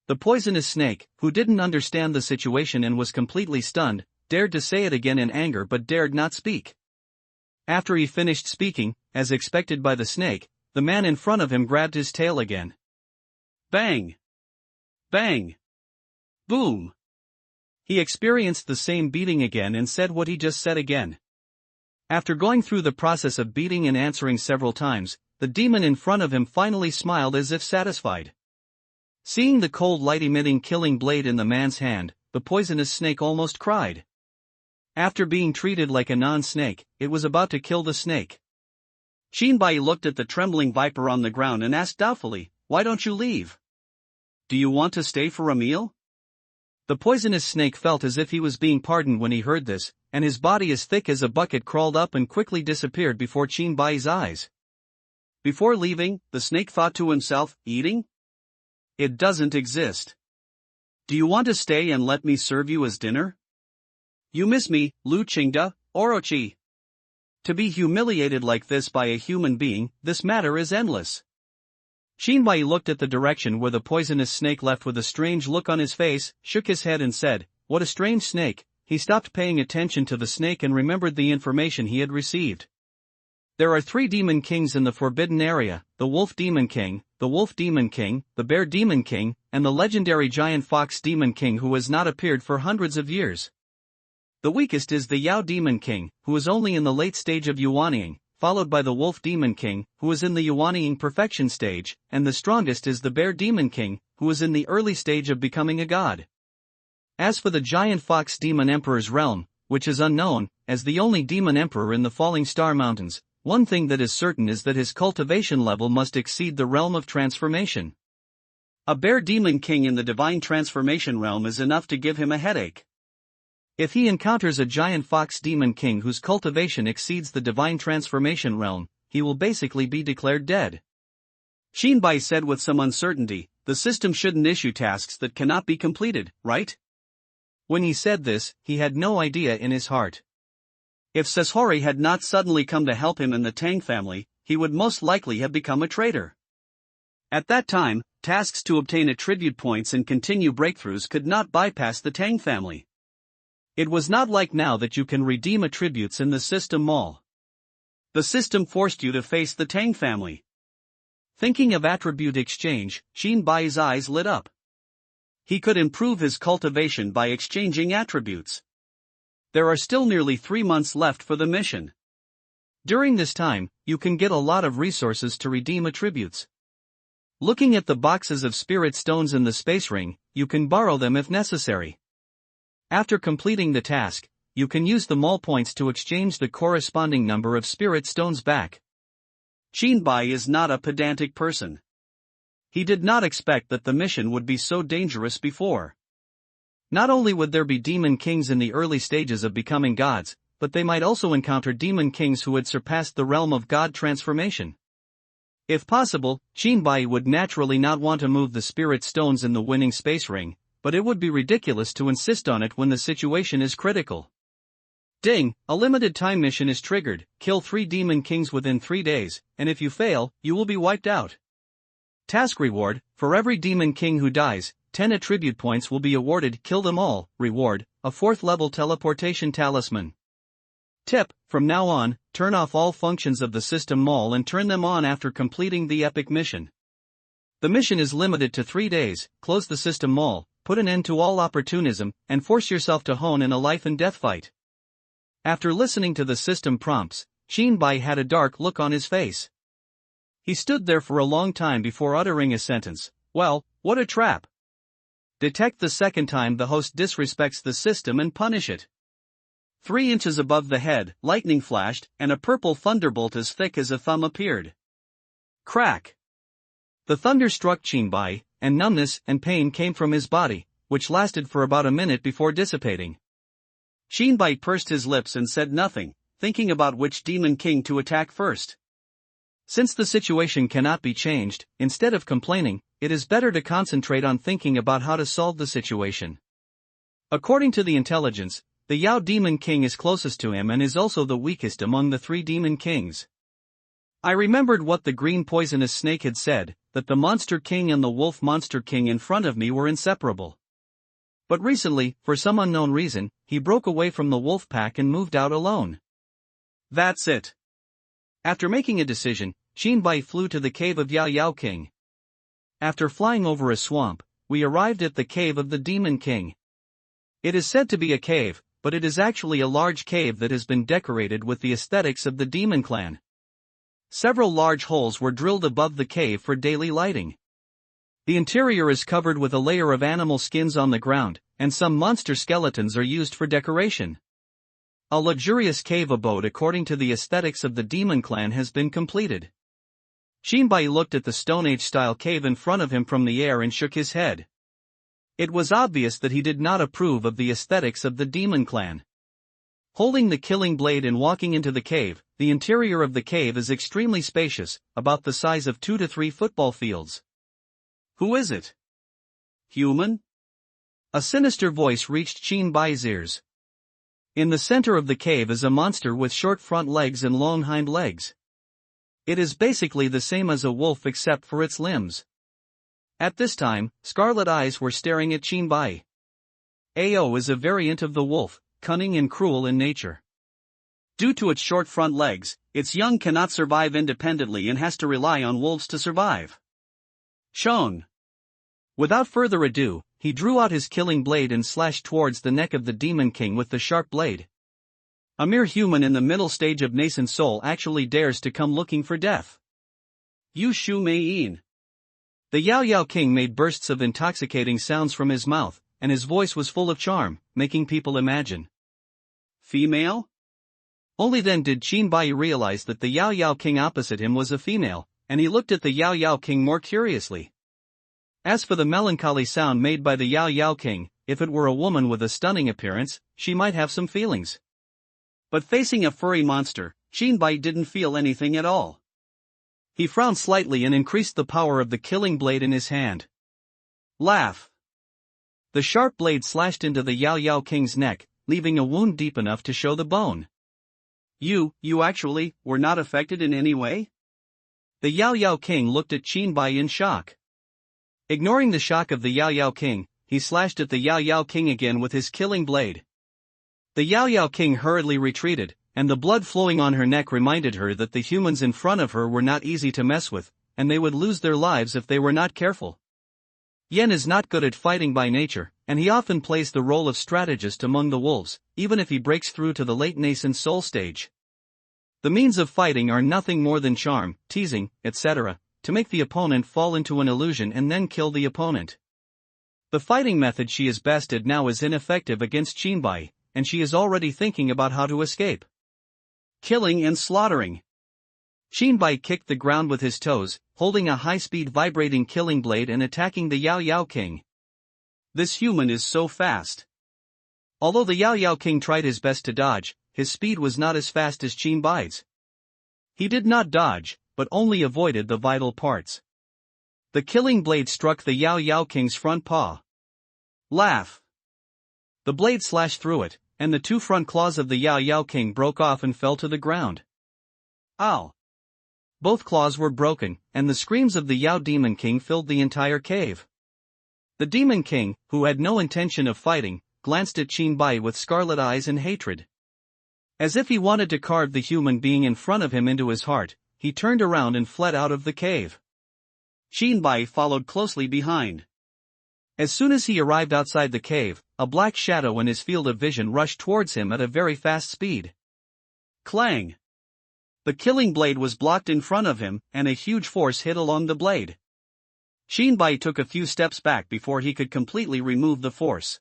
The poisonous snake, who didn't understand the situation and was completely stunned, dared to say it again in anger but dared not speak. After he finished speaking, as expected by the snake, the man in front of him grabbed his tail again. Bang! Bang! Boom! He experienced the same beating again and said what he just said again. After going through the process of beating and answering several times, the demon in front of him finally smiled as if satisfied. Seeing the cold light-emitting killing blade in the man's hand, the poisonous snake almost cried. After being treated like a non-snake, it was about to kill the snake. Jinbai looked at the trembling viper on the ground and asked doubtfully, Why don't you leave? Do you want to stay for a meal? The poisonous snake felt as if he was being pardoned when he heard this, and his body as thick as a bucket crawled up and quickly disappeared before Jinbai's eyes. Before leaving, the snake thought to himself, Eating? It doesn't exist. Do you want to stay and let me serve you as dinner? You miss me, Lu Qingda, Orochi. To be humiliated like this by a human being, this matter is endless. Jinbai looked at the direction where the poisonous snake left with a strange look on his face, shook his head and said, What a strange snake. He stopped paying attention to the snake and remembered the information he had received. There are 3 demon kings in the forbidden area, the wolf demon king, the wolf demon king, the bear demon king, and the legendary giant fox demon king who has not appeared for hundreds of years. The weakest is the Yao demon king, who is only in the late stage of yuaniying, followed by the wolf demon king, who is in the yuaniying perfection stage, and the strongest is the bear demon king, who is in the early stage of becoming a god. As for the giant fox demon emperor's realm, which is unknown, as the only demon emperor in the Falling Star Mountains, one thing that is certain is that his cultivation level must exceed the realm of transformation. A bear demon king in the divine transformation realm is enough to give him a headache. If he encounters a giant fox demon king whose cultivation exceeds the divine transformation realm, he will basically be declared dead. Jinbai said with some uncertainty, The system shouldn't issue tasks that cannot be completed, right? When he said this, he had no idea in his heart. If Seshori had not suddenly come to help him and the Tang family, he would most likely have become a traitor. At that time, tasks to obtain attribute points and continue breakthroughs could not bypass the Tang family. It was not like now that you can redeem attributes in the system mall. The system forced you to face the Tang family. Thinking of attribute exchange, Jinbai's eyes lit up. He could improve his cultivation by exchanging attributes. There are still nearly 3 months left for the mission. During this time, you can get a lot of resources to redeem attributes. Looking at the boxes of spirit stones in the space ring, you can borrow them if necessary. After completing the task, you can use the mall points to exchange the corresponding number of spirit stones back. Jinbai is not a pedantic person. He did not expect that the mission would be so dangerous before. Not only would there be demon kings in the early stages of becoming gods, but they might also encounter demon kings who had surpassed the realm of god transformation. If possible, Jinbai would naturally not want to move the spirit stones in the winning space ring, but it would be ridiculous to insist on it when the situation is critical. Ding, a limited time mission is triggered, kill 3 demon kings within 3 days, and if you fail, you will be wiped out. Task reward, for every demon king who dies, 10 attribute points will be awarded. Kill them all. Reward, a 4th level teleportation talisman. Tip, from now on, turn off all functions of the system mall and turn them on after completing the epic mission. The mission is limited to 3 days. Close the system mall, put an end to all opportunism, and force yourself to hone in a life and death fight. After listening to the system prompts, Shinbai had a dark look on his face. He stood there for a long time before uttering a sentence. Well, what a trap. Detect the second time the host disrespects the system and punish it. 3 inches above the head, lightning flashed, and a purple thunderbolt as thick as a thumb appeared. Crack! The thunder struck Shinbai, and numbness and pain came from his body, which lasted for about a minute before dissipating. Shinbai pursed his lips and said nothing, thinking about which demon king to attack first. Since the situation cannot be changed, instead of complaining, it is better to concentrate on thinking about how to solve the situation. According to the intelligence, the Yao demon king is closest to him and is also the weakest among the 3 demon kings. I remembered what the green poisonous snake had said, that the monster king and the wolf monster king in front of me were inseparable. But recently, for some unknown reason, he broke away from the wolf pack and moved out alone. That's it. After making a decision, Shinbai flew to the cave of Yao Yao King. After flying over a swamp, we arrived at the cave of the Demon King. It is said to be a cave, but it is actually a large cave that has been decorated with the aesthetics of the Demon Clan. Several large holes were drilled above the cave for daily lighting. The interior is covered with a layer of animal skins on the ground, and some monster skeletons are used for decoration. A luxurious cave abode according to the aesthetics of the Demon Clan has been completed. Shinbai looked at the Stone Age-style cave in front of him from the air and shook his head. It was obvious that he did not approve of the aesthetics of the Demon Clan. Holding the killing blade and walking into the cave, the interior of the cave is extremely spacious, about the size of 2 to 3 football fields. Who is it? Human? A sinister voice reached Shinbai's ears. In the center of the cave is a monster with short front legs and long hind legs. It is basically the same as a wolf except for its limbs. At this time, scarlet eyes were staring at Shinbai. Ao is a variant of the wolf, cunning and cruel in nature. Due to its short front legs, its young cannot survive independently and has to rely on wolves to survive. Shong. Without further ado, he drew out his killing blade and slashed towards the neck of the Demon King with the sharp blade. A mere human in the middle stage of nascent soul actually dares to come looking for death. Yu Shu Mei-in. The Yao Yao King made bursts of intoxicating sounds from his mouth, and his voice was full of charm, making people imagine. Female? Only then did Shinbai realize that the Yao Yao King opposite him was a female, and he looked at the Yao Yao King more curiously. As for the melancholy sound made by the Yao Yao King, if it were a woman with a stunning appearance, she might have some feelings. But facing a furry monster, Shinbai didn't feel anything at all. He frowned slightly and increased the power of the killing blade in his hand. Laugh! The sharp blade slashed into the Yao Yao King's neck, leaving a wound deep enough to show the bone. You actually, were not affected in any way? The Yao Yao King looked at Shinbai in shock. Ignoring the shock of the Yao Yao King, he slashed at the Yao Yao King again with his killing blade. The Yao Yao King hurriedly retreated, and the blood flowing on her neck reminded her that the humans in front of her were not easy to mess with, and they would lose their lives if they were not careful. Yen is not good at fighting by nature, and he often plays the role of strategist among the wolves, even if he breaks through to the late nascent soul stage. The means of fighting are nothing more than charm, teasing, etc., to make the opponent fall into an illusion and then kill the opponent. The fighting method she is best at now is ineffective against Shinbai, and she is already thinking about how to escape. Killing and slaughtering. Shinbai kicked the ground with his toes, holding a high-speed vibrating killing blade and attacking the Yao Yao King. This human is so fast. Although the Yao Yao King tried his best to dodge, his speed was not as fast as Shinbai's. He did not dodge, but only avoided the vital parts. The killing blade struck the Yao Yao King's front paw. Laugh! The blade slashed through it, and the two front claws of the Yao Yao King broke off and fell to the ground. Ow! Both claws were broken, and the screams of the Yao Demon King filled the entire cave. The Demon King, who had no intention of fighting, glanced at Qin Bai with scarlet eyes and hatred. As if he wanted to carve the human being in front of him into his heart, he turned around and fled out of the cave. Qin Bai followed closely behind. As soon as he arrived outside the cave, a black shadow in his field of vision rushed towards him at a very fast speed. Clang! The killing blade was blocked in front of him, and a huge force hit along the blade. Qin Bai took a few steps back before he could completely remove the force.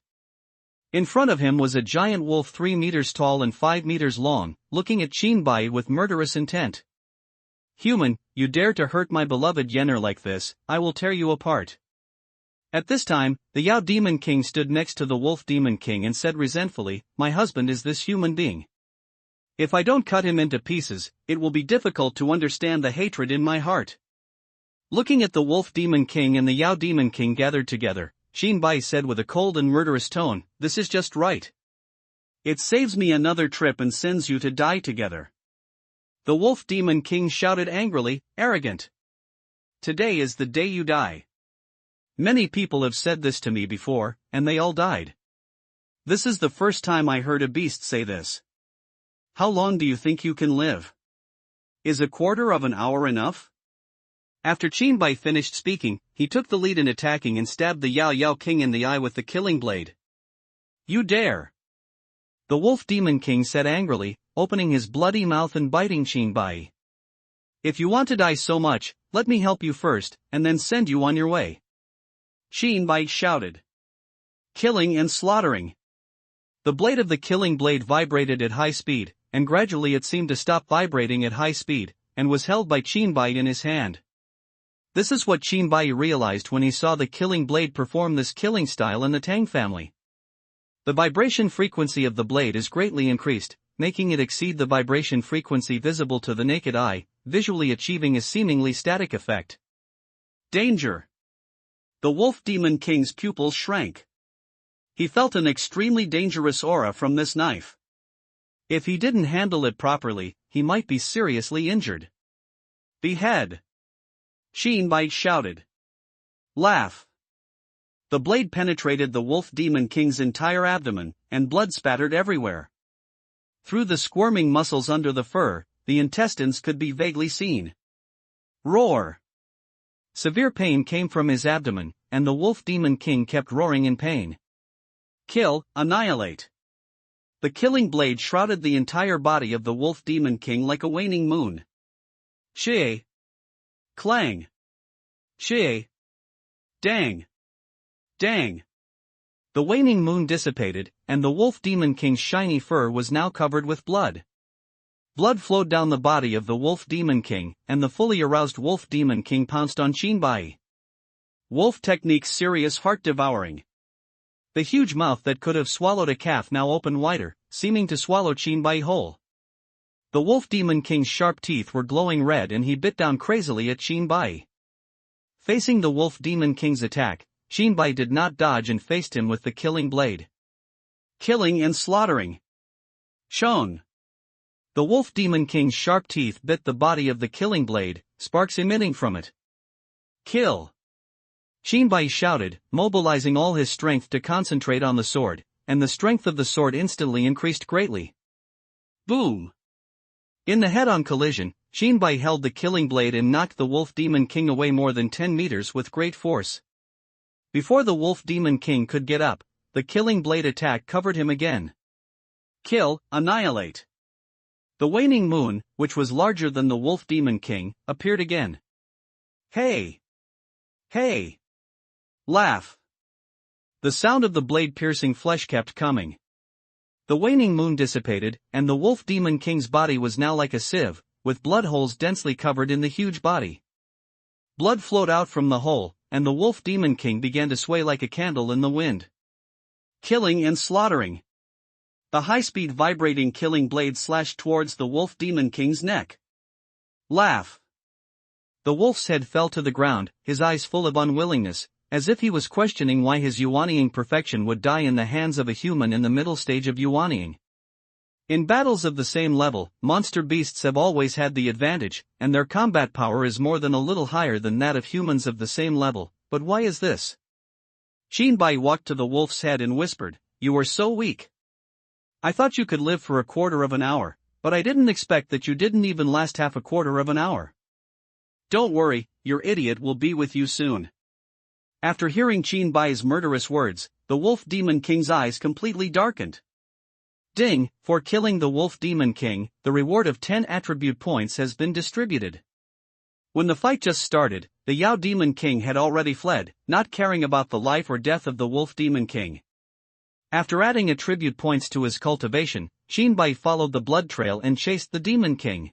In front of him was a giant wolf 3 meters tall and 5 meters long, looking at Qin Bai with murderous intent. Human, you dare to hurt my beloved Yenner like this, I will tear you apart. At this time, the Yao Demon King stood next to the Wolf Demon King and said resentfully, my husband is this human being. If I don't cut him into pieces, it will be difficult to understand the hatred in my heart. Looking at the Wolf Demon King and the Yao Demon King gathered together, Qin Bai said with a cold and murderous tone, this is just right. It saves me another trip and sends you to die together. The Wolf Demon King shouted angrily, arrogant. Today is the day you die. Many people have said this to me before, and they all died. This is the first time I heard a beast say this. How long do you think you can live? Is a quarter of an hour enough? After Qin Bai finished speaking, he took the lead in attacking and stabbed the Yao Yao King in the eye with the killing blade. You dare! The Wolf Demon King said angrily, opening his bloody mouth and biting Qin Bai. If you want to die so much, let me help you first, and then send you on your way. Qin Bai shouted. Killing and slaughtering. The blade of the killing blade vibrated at high speed, and gradually it seemed to stop vibrating at high speed, and was held by Qin Bai in his hand. This is what Qin Bai realized when he saw the killing blade perform this killing style in the Tang family. The vibration frequency of the blade is greatly increased, making it exceed the vibration frequency visible to the naked eye, visually achieving a seemingly static effect. Danger! The Wolf Demon King's pupils shrank. He felt an extremely dangerous aura from this knife. If he didn't handle it properly, he might be seriously injured. Behead! Qin Bai shouted. Laugh! The blade penetrated the Wolf Demon King's entire abdomen, and blood spattered everywhere. Through the squirming muscles under the fur, the intestines could be vaguely seen. Roar! Severe pain came from his abdomen, and the Wolf Demon King kept roaring in pain. Kill, annihilate. The killing blade shrouded the entire body of the Wolf Demon King like a waning moon. Shie! Clang! Shie! Dang! Dang! The waning moon dissipated, and the Wolf Demon King's shiny fur was now covered with blood. Blood flowed down the body of the Wolf Demon King, and the fully aroused Wolf Demon King pounced on Qin Bai. Wolf technique serious heart-devouring. The huge mouth that could have swallowed a calf now opened wider, seeming to swallow Qin Bai whole. The Wolf Demon King's sharp teeth were glowing red and he bit down crazily at Qin Bai. Facing the Wolf Demon King's attack, Qin Bai did not dodge and faced him with the killing blade. Killing and slaughtering. Shong! The Wolf Demon King's sharp teeth bit the body of the killing blade, sparks emitting from it. Kill! Qin Bai shouted, mobilizing all his strength to concentrate on the sword, and the strength of the sword instantly increased greatly. Boom! In the head-on collision, Qin Bai held the killing blade and knocked the Wolf Demon King away more than 10 meters with great force. Before the Wolf Demon King could get up, the killing blade attack covered him again. Kill, annihilate. The waning moon, which was larger than the Wolf Demon King, appeared again. Hey! Hey! Laugh! The sound of the blade-piercing flesh kept coming. The waning moon dissipated, and the Wolf Demon King's body was now like a sieve, with blood holes densely covered in the huge body. Blood flowed out from the hole, and the Wolf Demon King began to sway like a candle in the wind. Killing and slaughtering. The high-speed vibrating killing blade slashed towards the Wolf Demon King's neck. Laugh! The wolf's head fell to the ground, his eyes full of unwillingness, as if he was questioning why his yuanying perfection would die in the hands of a human in the middle stage of yuanying. In battles of the same level, monster beasts have always had the advantage, and their combat power is more than a little higher than that of humans of the same level. But why is this? Shinbai walked to the wolf's head and whispered, "You are so weak. I thought you could live for a quarter of an hour, but I didn't expect that you didn't even last half a quarter of an hour. Don't worry, your idiot will be with you soon." After hearing Shinbai's murderous words, the Wolf Demon King's eyes completely darkened. Ding, for killing the Wolf Demon King, the reward of 10 attribute points has been distributed. When the fight just started, the Yao Demon King had already fled, not caring about the life or death of the Wolf Demon King. After adding attribute points to his cultivation, Shinbai followed the blood trail and chased the Demon King.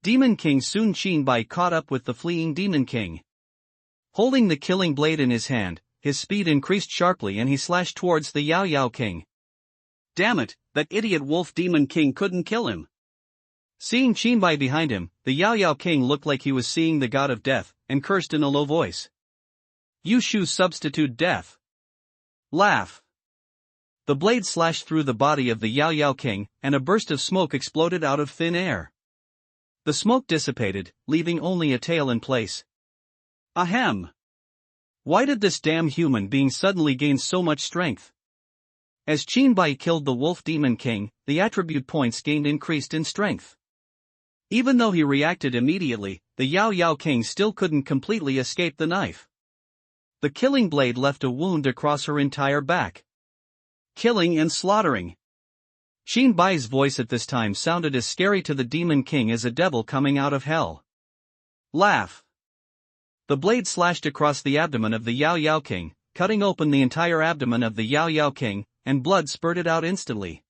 Demon King soon Shinbai caught up with the fleeing Demon King. Holding the killing blade in his hand, his speed increased sharply and he slashed towards the Yao Yao King. Damn it, that idiot Wolf Demon King couldn't kill him. Seeing Shinbai behind him, the Yao Yao King looked like he was seeing the god of death, and cursed in a low voice. Yushu substitute death. Laugh. The blade slashed through the body of the Yao Yao King, and a burst of smoke exploded out of thin air. The smoke dissipated, leaving only a tail in place. Ahem. Why did this damn human being suddenly gain so much strength? As Shinbai killed the Wolf Demon King, the attribute points gained increased in strength. Even though he reacted immediately, the Yao Yao King still couldn't completely escape the knife. The killing blade left a wound across her entire back. Killing and slaughtering. Shinbai's voice at this time sounded as scary to the Demon King as a devil coming out of hell. Laugh. The blade slashed across the abdomen of the Yao Yao King, cutting open the entire abdomen of the Yao Yao King, and blood spurted out instantly.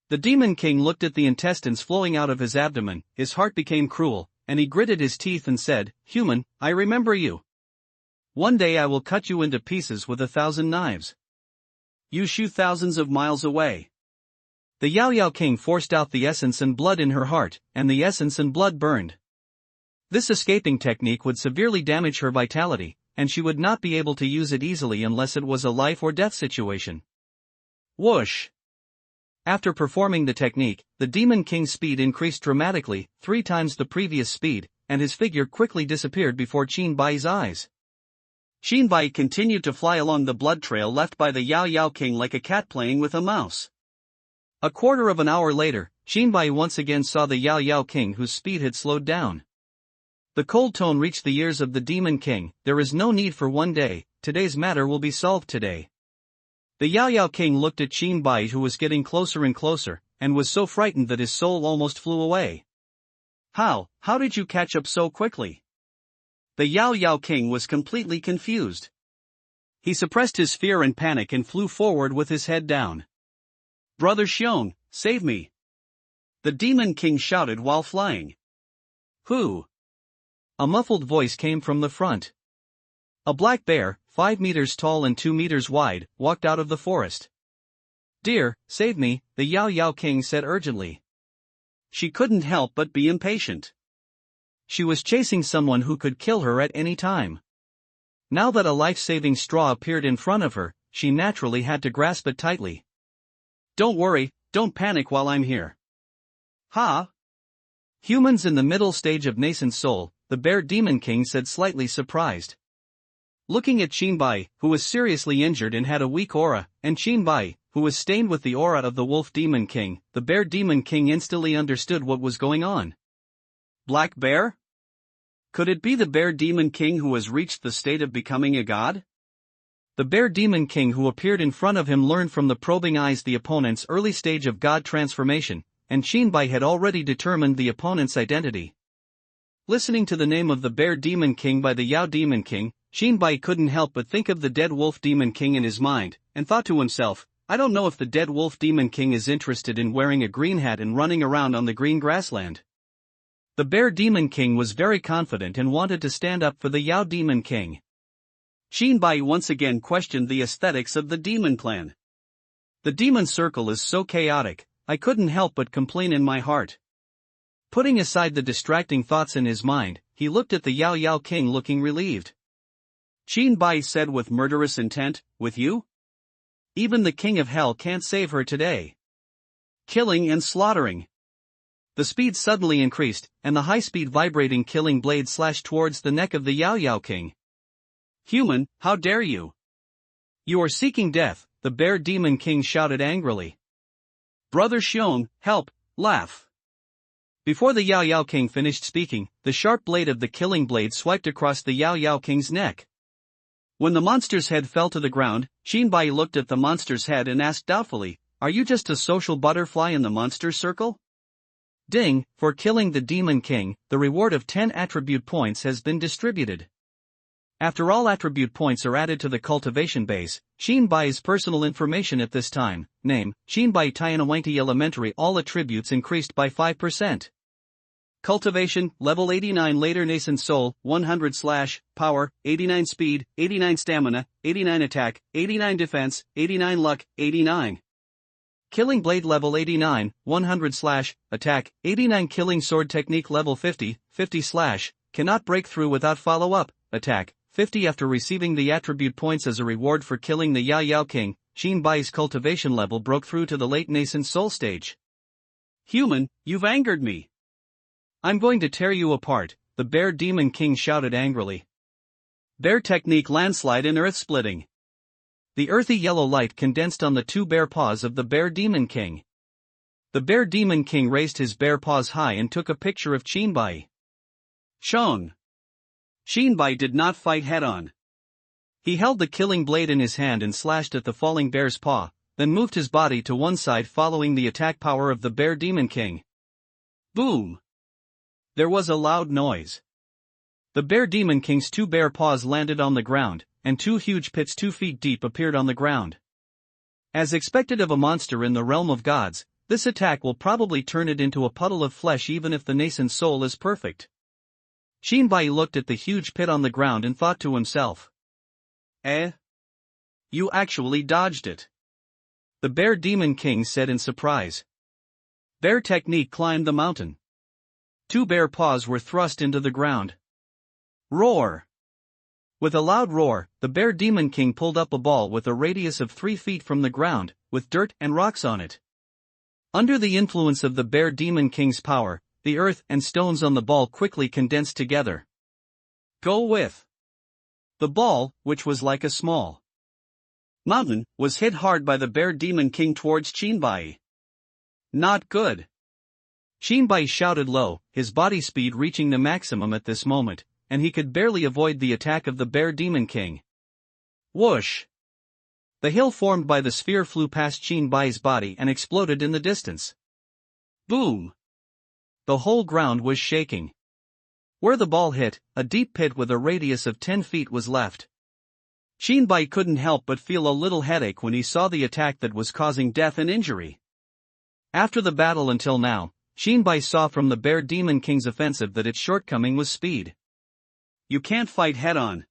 The Demon King looked at the intestines flowing out of his abdomen, his heart became cruel, and he gritted his teeth and said, "Human, I remember you. One day I will cut you into pieces with 1,000 knives. You shoot thousands of miles away." The Yao Yao King forced out the essence and blood in her heart, and the essence and blood burned. This escaping technique would severely damage her vitality, and she would not be able to use it easily unless it was a life or death situation. Whoosh! After performing the technique, the Demon King's speed increased dramatically, 3 times the previous speed, and his figure quickly disappeared before Shinbai's eyes. Shinbai continued to fly along the blood trail left by the Yao Yao King like a cat playing with a mouse. A quarter of an hour later, Shinbai once again saw the Yao Yao King whose speed had slowed down. The cold tone reached the ears of the Demon King. "There is no need for one day, today's matter will be solved today." The Yao Yao King looked at Shinbai who was getting closer and closer, and was so frightened that his soul almost flew away. How did you catch up so quickly?" The Yao Yao King was completely confused. He suppressed his fear and panic and flew forward with his head down. "Brother Xiong, save me!" The Demon King shouted while flying. "Who?" A muffled voice came from the front. A black bear, 5 meters tall and 2 meters wide, walked out of the forest. "Dear, save me," the Yao Yao King said urgently. She couldn't help but be impatient. She was chasing someone who could kill her at any time. Now that a life-saving straw appeared in front of her, she naturally had to grasp it tightly. "Don't worry, don't panic while I'm here." "Ha?" Humans in the middle stage of nascent soul, the Bear Demon King said slightly surprised. Looking at Shinbai, who was seriously injured and had a weak aura, and Shinbai, who was stained with the aura of the Wolf Demon King, the Bear Demon King instantly understood what was going on. Black Bear? Could it be the Bear Demon King who has reached the state of becoming a god? The Bear Demon King who appeared in front of him learned from the probing eyes the opponent's early stage of god transformation, and Shinbai had already determined the opponent's identity. Listening to the name of the Bear Demon King by the Yao Demon King, Shinbai couldn't help but think of the dead Wolf Demon King in his mind, and thought to himself, "I don't know if the dead Wolf Demon King is interested in wearing a green hat and running around on the green grassland." The Bear Demon King was very confident and wanted to stand up for the Yao Demon King. Shinbai once again questioned the aesthetics of the demon clan. "The demon circle is so chaotic, I couldn't help but complain in my heart." Putting aside the distracting thoughts in his mind, he looked at the Yao Yao King looking relieved. Bai said with murderous intent, with you? Even the king of hell can't save her today. Killing and slaughtering. The speed suddenly increased, and the high-speed vibrating killing blade slashed towards the neck of the Yao Yao king. Human, how dare you? You are seeking death, the bear demon king shouted angrily. Brother Xiong, help, laugh. Before the Yao Yao king finished speaking, the sharp blade of the killing blade swiped across the Yao Yao king's neck. When the monster's head fell to the ground, Bai looked at the monster's head and asked doubtfully, "Are you just a social butterfly in the monster circle?" Ding, for killing the demon king, the reward of 10 attribute points has been distributed. After all attribute points are added to the cultivation base, Bai's personal information at this time, name, Bai Tianawangti Elementary, all attributes increased by 5%. Cultivation, level 89 later nascent soul, 100 / power, 89 speed, 89 stamina, 89 attack, 89 defense, 89 luck, 89. Killing blade level 89, 100 / attack, 89 killing sword technique level 50, 50 / cannot break through without follow-up, attack, 50 after receiving the attribute points as a reward for killing the Yao Yao king. Bai's cultivation level broke through to the late nascent soul stage. Human, you've angered me. I'm going to tear you apart, the bear demon king shouted angrily. Bear technique landslide and earth splitting. The earthy yellow light condensed on the 2 bare paws of the bear demon king. The bear demon king raised his bare paws high and took a picture of Bai. Shong. Bai did not fight head-on. He held the killing blade in his hand and slashed at the falling bear's paw, then moved his body to one side following the attack power of the bear demon king. Boom! There was a loud noise. The bear demon king's 2 bare paws landed on the ground, and 2 huge pits 2 feet deep appeared on the ground. As expected of a monster in the realm of gods, this attack will probably turn it into a puddle of flesh even if the nascent soul is perfect. Bai looked at the huge pit on the ground and thought to himself. You actually dodged it. The bear demon king said in surprise. Bear technique climbed the mountain. 2 bare paws were thrust into the ground. Roar! With a loud roar, the bear demon king pulled up a ball with a radius of 3 feet from the ground, with dirt and rocks on it. Under the influence of the bear demon king's power, the earth and stones on the ball quickly condensed together. Go with. The ball, which was like a small mountain, was hit hard by the bear demon king towards Bai. Not good. Bai shouted low, his body speed reaching the maximum at this moment, and he could barely avoid the attack of the bear demon king. Whoosh! The hill formed by the sphere flew past Bai's body and exploded in the distance. Boom! The whole ground was shaking. Where the ball hit, a deep pit with a radius of 10 feet was left. Bai couldn't help but feel a little headache when he saw the attack that was causing death and injury. After the battle until now, Bai saw from the bear demon king's offensive that its shortcoming was speed. You can't fight head-on.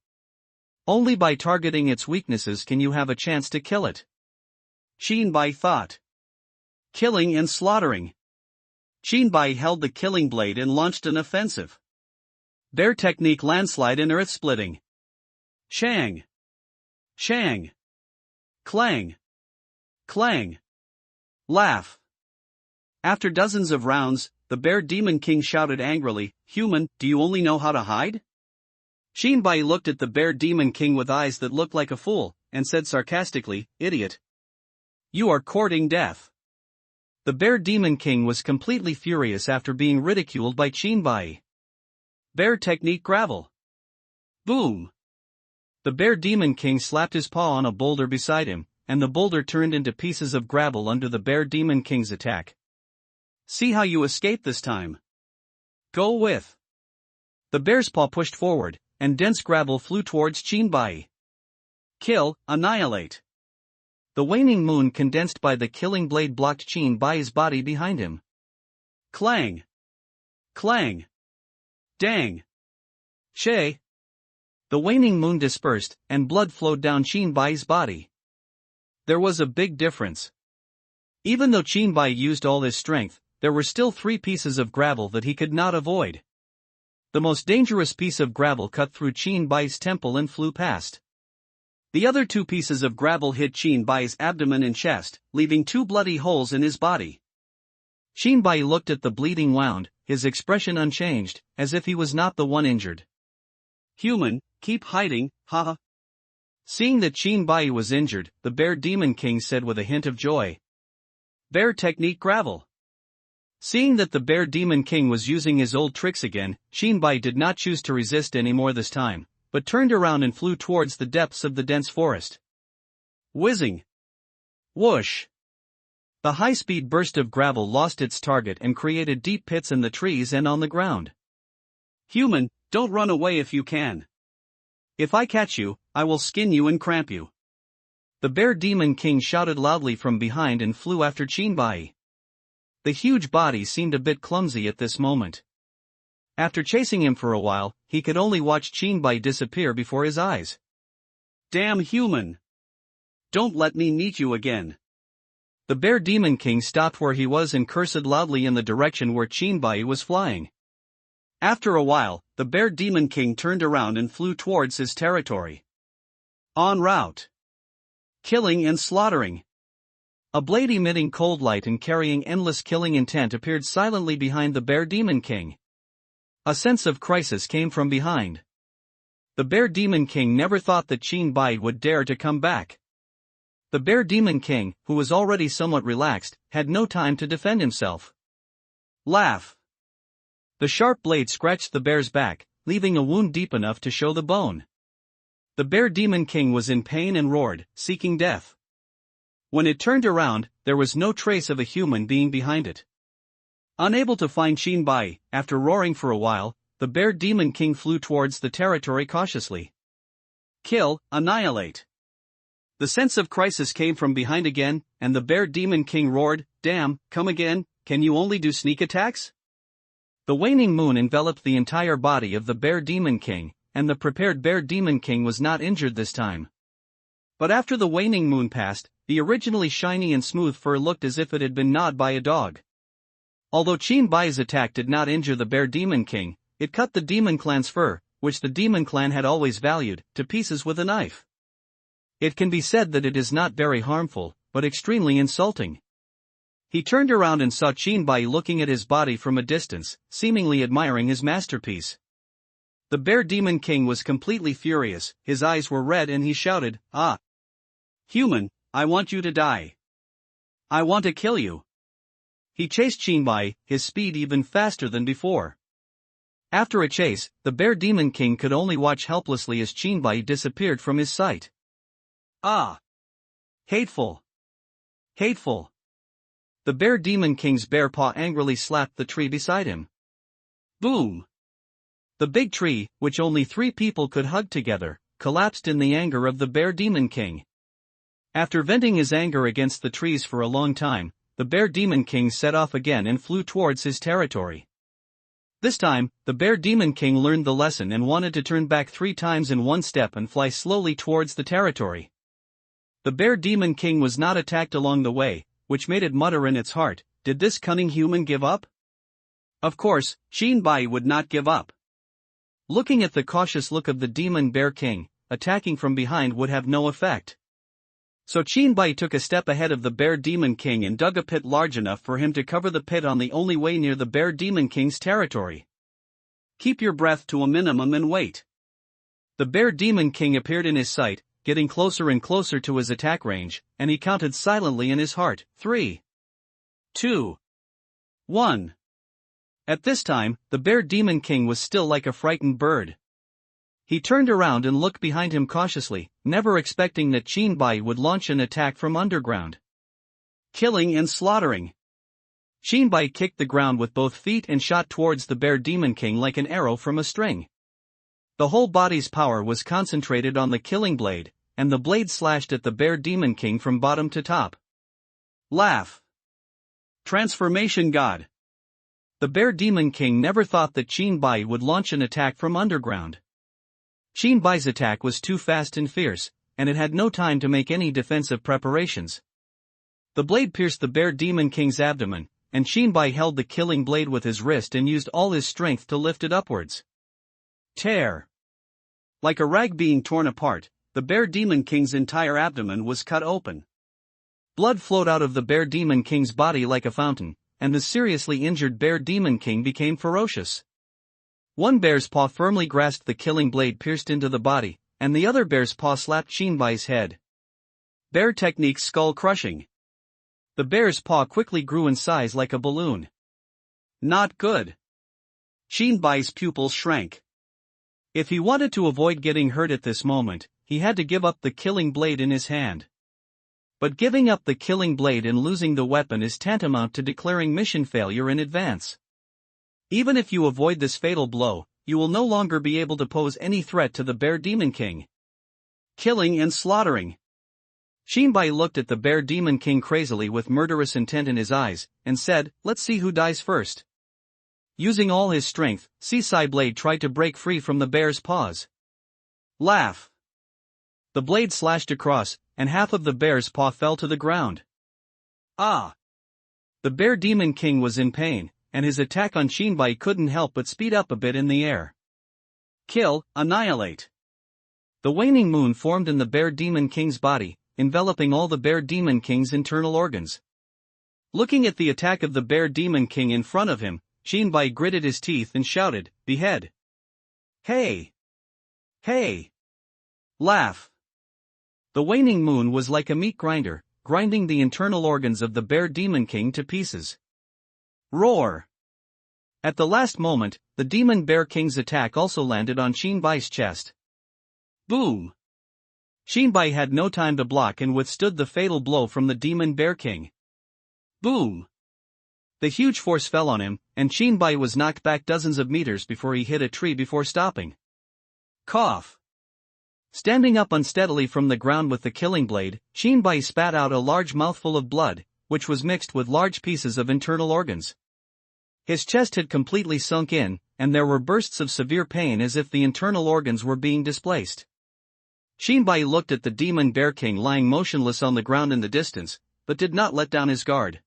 Only by targeting its weaknesses can you have a chance to kill it. Bai thought. Killing and slaughtering. Bai held the killing blade and launched an offensive. Bear technique landslide and earth splitting. Shang! Shang! Clang! Clang! Laugh! After dozens of rounds, the bear demon king shouted angrily, Human, do you only know how to hide? Bai looked at the bear demon king with eyes that looked like a fool, and said sarcastically, Idiot! You are courting death. The bear demon king was completely furious after being ridiculed by Bai. Bear technique gravel. Boom! The bear demon king slapped his paw on a boulder beside him, and the boulder turned into pieces of gravel under the bear demon king's attack. See how you escape this time. Go with. The bear's paw pushed forward, and dense gravel flew towards Bai. Kill, annihilate. The waning moon condensed by the killing blade blocked Bai's body behind him. Clang! Clang! Dang! Shay! The waning moon dispersed, and blood flowed down Bai's body. There was a big difference. Even though Bai used all his strength, there were still 3 pieces of gravel that he could not avoid. The most dangerous piece of gravel cut through Bai's temple and flew past. The other two pieces of gravel hit Bai's abdomen and chest, leaving 2 bloody holes in his body. Bai looked at the bleeding wound, his expression unchanged, as if he was not the one injured. Human, keep hiding, haha. Seeing that Bai was injured, the Bear Demon King said with a hint of joy. Bear technique gravel. Seeing that the Bear Demon King was using his old tricks again, Bai did not choose to resist anymore this time, but turned around and flew towards the depths of the dense forest. Whizzing. Whoosh. The high-speed burst of gravel lost its target and created deep pits in the trees and on the ground. Human, don't run away if you can. If I catch you, I will skin you and cramp you. The Bear Demon King shouted loudly from behind and flew after Bai. The huge body seemed a bit clumsy at this moment. After chasing him for a while, he could only watch Bai disappear before his eyes. Damn human! Don't let me meet you again. The Bear Demon King stopped where he was and cursed loudly in the direction where Bai was flying. After a while, the Bear Demon King turned around and flew towards his territory. En route. Killing and slaughtering. A blade emitting cold light and carrying endless killing intent appeared silently behind the Bear Demon King. A sense of crisis came from behind. The Bear Demon King never thought that Bai would dare to come back. The Bear Demon King, who was already somewhat relaxed, had no time to defend himself. Laugh. The sharp blade scratched the bear's back, leaving a wound deep enough to show the bone. The Bear Demon King was in pain and roared, seeking death. When it turned around, there was no trace of a human being behind it. Unable to find Bai, after roaring for a while, the Bear Demon King flew towards the territory cautiously. Kill, annihilate. The sense of crisis came from behind again, and the Bear Demon King roared, "Damn, come again, can you only do sneak attacks?" The waning moon enveloped the entire body of the Bear Demon King, and the prepared Bear Demon King was not injured this time. But after the waning moon passed, the originally shiny and smooth fur looked as if it had been gnawed by a dog. Although Bai's attack did not injure the Bear Demon King, it cut the Demon Clan's fur, which the Demon Clan had always valued, to pieces with a knife. It can be said that it is not very harmful, but extremely insulting. He turned around and saw Bai looking at his body from a distance, seemingly admiring his masterpiece. The Bear Demon King was completely furious, his eyes were red and he shouted, "Ah! Human, I want you to die. I want to kill you." He chased Bai, his speed even faster than before. After a chase, the Bear Demon King could only watch helplessly as Bai disappeared from his sight. Ah! Hateful! Hateful! The Bear Demon King's bare paw angrily slapped the tree beside him. Boom! The big tree, which only 3 people could hug together, collapsed in the anger of the Bear Demon King. After venting his anger against the trees for a long time, the Bear Demon King set off again and flew towards his territory. This time, the Bear Demon King learned the lesson and wanted to turn back 3 times in one step and fly slowly towards the territory. The Bear Demon King was not attacked along the way, which made it mutter in its heart, "Did this cunning human give up?" Of course, Bai would not give up. Looking at the cautious look of the Demon Bear King, attacking from behind would have no effect. So Bai took a step ahead of the Bear Demon King and dug a pit large enough for him to cover the pit on the only way near the Bear Demon King's territory. Keep your breath to a minimum and wait. The Bear Demon King appeared in his sight, getting closer and closer to his attack range, and he counted silently in his heart, 3, 2, 1. At this time, the Bear Demon King was still like a frightened bird. He turned around and looked behind him cautiously, never expecting that Bai would launch an attack from underground. Killing and slaughtering. Bai kicked the ground with both feet and shot towards the Bear Demon King like an arrow from a string. The whole body's power was concentrated on the killing blade, and the blade slashed at the Bear Demon King from bottom to top. Laugh. Transformation God. The Bear Demon King never thought that Bai would launch an attack from underground. Bai's attack was too fast and fierce, and it had no time to make any defensive preparations. The blade pierced the Bear Demon King's abdomen, and Bai held the killing blade with his wrist and used all his strength to lift it upwards. Tear. Like a rag being torn apart, the Bear Demon King's entire abdomen was cut open. Blood flowed out of the Bear Demon King's body like a fountain, and the seriously injured Bear Demon King became ferocious. One bear's paw firmly grasped the killing blade pierced into the body, and the other bear's paw slapped Shinbai's head. Bear technique skull crushing. The bear's paw quickly grew in size like a balloon. Not good. Shinbai's pupils shrank. If he wanted to avoid getting hurt at this moment, he had to give up the killing blade in his hand. But giving up the killing blade and losing the weapon is tantamount to declaring mission failure in advance. Even if you avoid this fatal blow, you will no longer be able to pose any threat to the Bear Demon King. Killing and slaughtering. Shinbai looked at the Bear Demon King crazily with murderous intent in his eyes, and said, "Let's see who dies first." Using all his strength, Seaside Blade tried to break free from the bear's paws. Laugh. The blade slashed across, and half of the bear's paw fell to the ground. Ah! The Bear Demon King was in pain, and his attack on Shinbai couldn't help but speed up a bit in the air. Kill, annihilate. The waning moon formed in the Bear Demon King's body, enveloping all the Bear Demon King's internal organs. Looking at the attack of the Bear Demon King in front of him, Shinbai gritted his teeth and shouted, "Behead! Hey! Hey! Laugh!" The waning moon was like a meat grinder, grinding the internal organs of the Bear Demon King to pieces. Roar! At the last moment, the Demon Bear King's attack also landed on Shinbai's chest. Boom! Shinbai had no time to block and withstood the fatal blow from the Demon Bear King. Boom! The huge force fell on him, and Shinbai was knocked back dozens of meters before he hit a tree before stopping. Cough! Standing up unsteadily from the ground with the killing blade, Shinbai spat out a large mouthful of blood, which was mixed with large pieces of internal organs. His chest had completely sunk in, and there were bursts of severe pain as if the internal organs were being displaced. Shinbai looked at the Demon Bear King lying motionless on the ground in the distance, but did not let down his guard.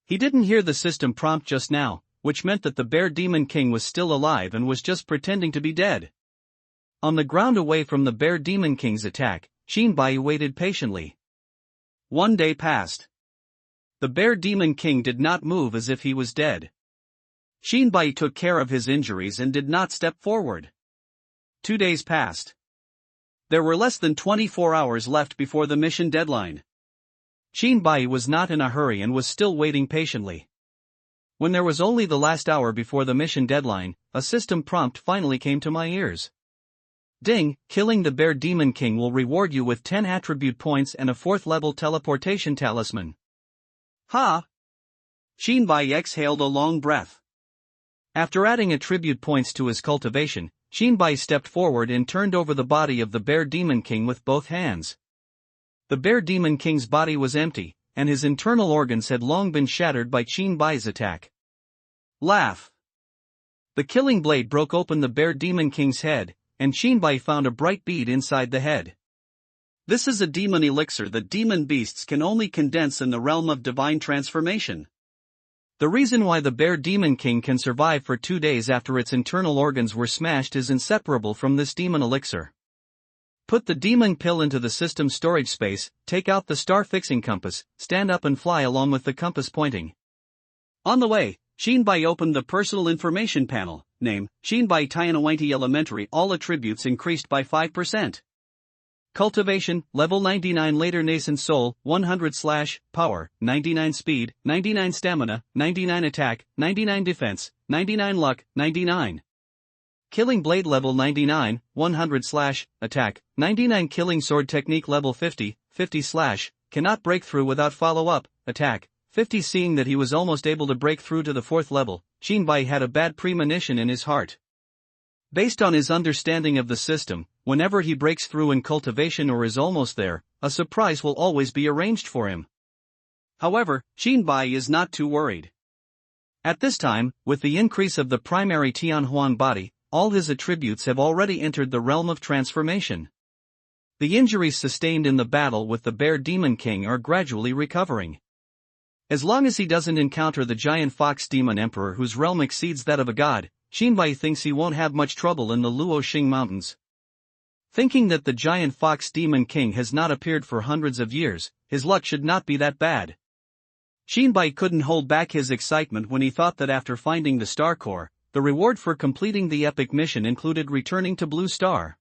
He didn't hear the system prompt just now, which meant that the Bear Demon King was still alive and was just pretending to be dead. On the ground away from the Bear Demon King's attack, Shinbai waited patiently. 1 day passed. The Bear Demon King did not move as if he was dead. Shinbai took care of his injuries and did not step forward. 2 days passed. There were less than 24 hours left before the mission deadline. Shinbai was not in a hurry and was still waiting patiently. When there was only the last hour before the mission deadline, a system prompt finally came to my ears. Ding, killing the Bear Demon King will reward you with 10 attribute points and a 4th level teleportation talisman. Ha! Shinbai exhaled a long breath. After adding attribute points to his cultivation, Shinbai stepped forward and turned over the body of the Bear Demon King with both hands. The Bear Demon King's body was empty, and his internal organs had long been shattered by Shinbai's attack. Laugh! The killing blade broke open the Bear Demon King's head, and Shinbai found a bright bead inside the head. This is a demon elixir that demon beasts can only condense in the realm of divine transformation. The reason why the Bear Demon King can survive for 2 days after its internal organs were smashed is inseparable from this demon elixir. Put the demon pill into the system storage space, take out the star-fixing compass, stand up and fly along with the compass pointing. On the way, Shinbai opened the personal information panel. Name, Shinbai Tianawaiti Elementary. All attributes increased by 5%. Cultivation, level 99. Later nascent soul, 100 / power, 99 speed, 99 stamina, 99 attack, 99 defense, 99 luck, 99. Killing blade level 99, 100 / attack, 99. Killing sword technique level 50, 50 / cannot break through without follow-up, attack, 50. Seeing that he was almost able to break through to the 4th level, Shinbai had a bad premonition in his heart. Based on his understanding of the system, whenever he breaks through in cultivation or is almost there, a surprise will always be arranged for him. However, Shinbai is not too worried. At this time, with the increase of the primary Tianhuan body, all his attributes have already entered the realm of transformation. The injuries sustained in the battle with the Bear Demon King are gradually recovering. As long as he doesn't encounter the giant fox demon emperor whose realm exceeds that of a god, Xinbai thinks he won't have much trouble in the Luoxing Mountains. Thinking that the giant fox demon king has not appeared for hundreds of years, his luck should not be that bad. Xinbai couldn't hold back his excitement when he thought that after finding the Star Core, the reward for completing the epic mission included returning to Blue Star.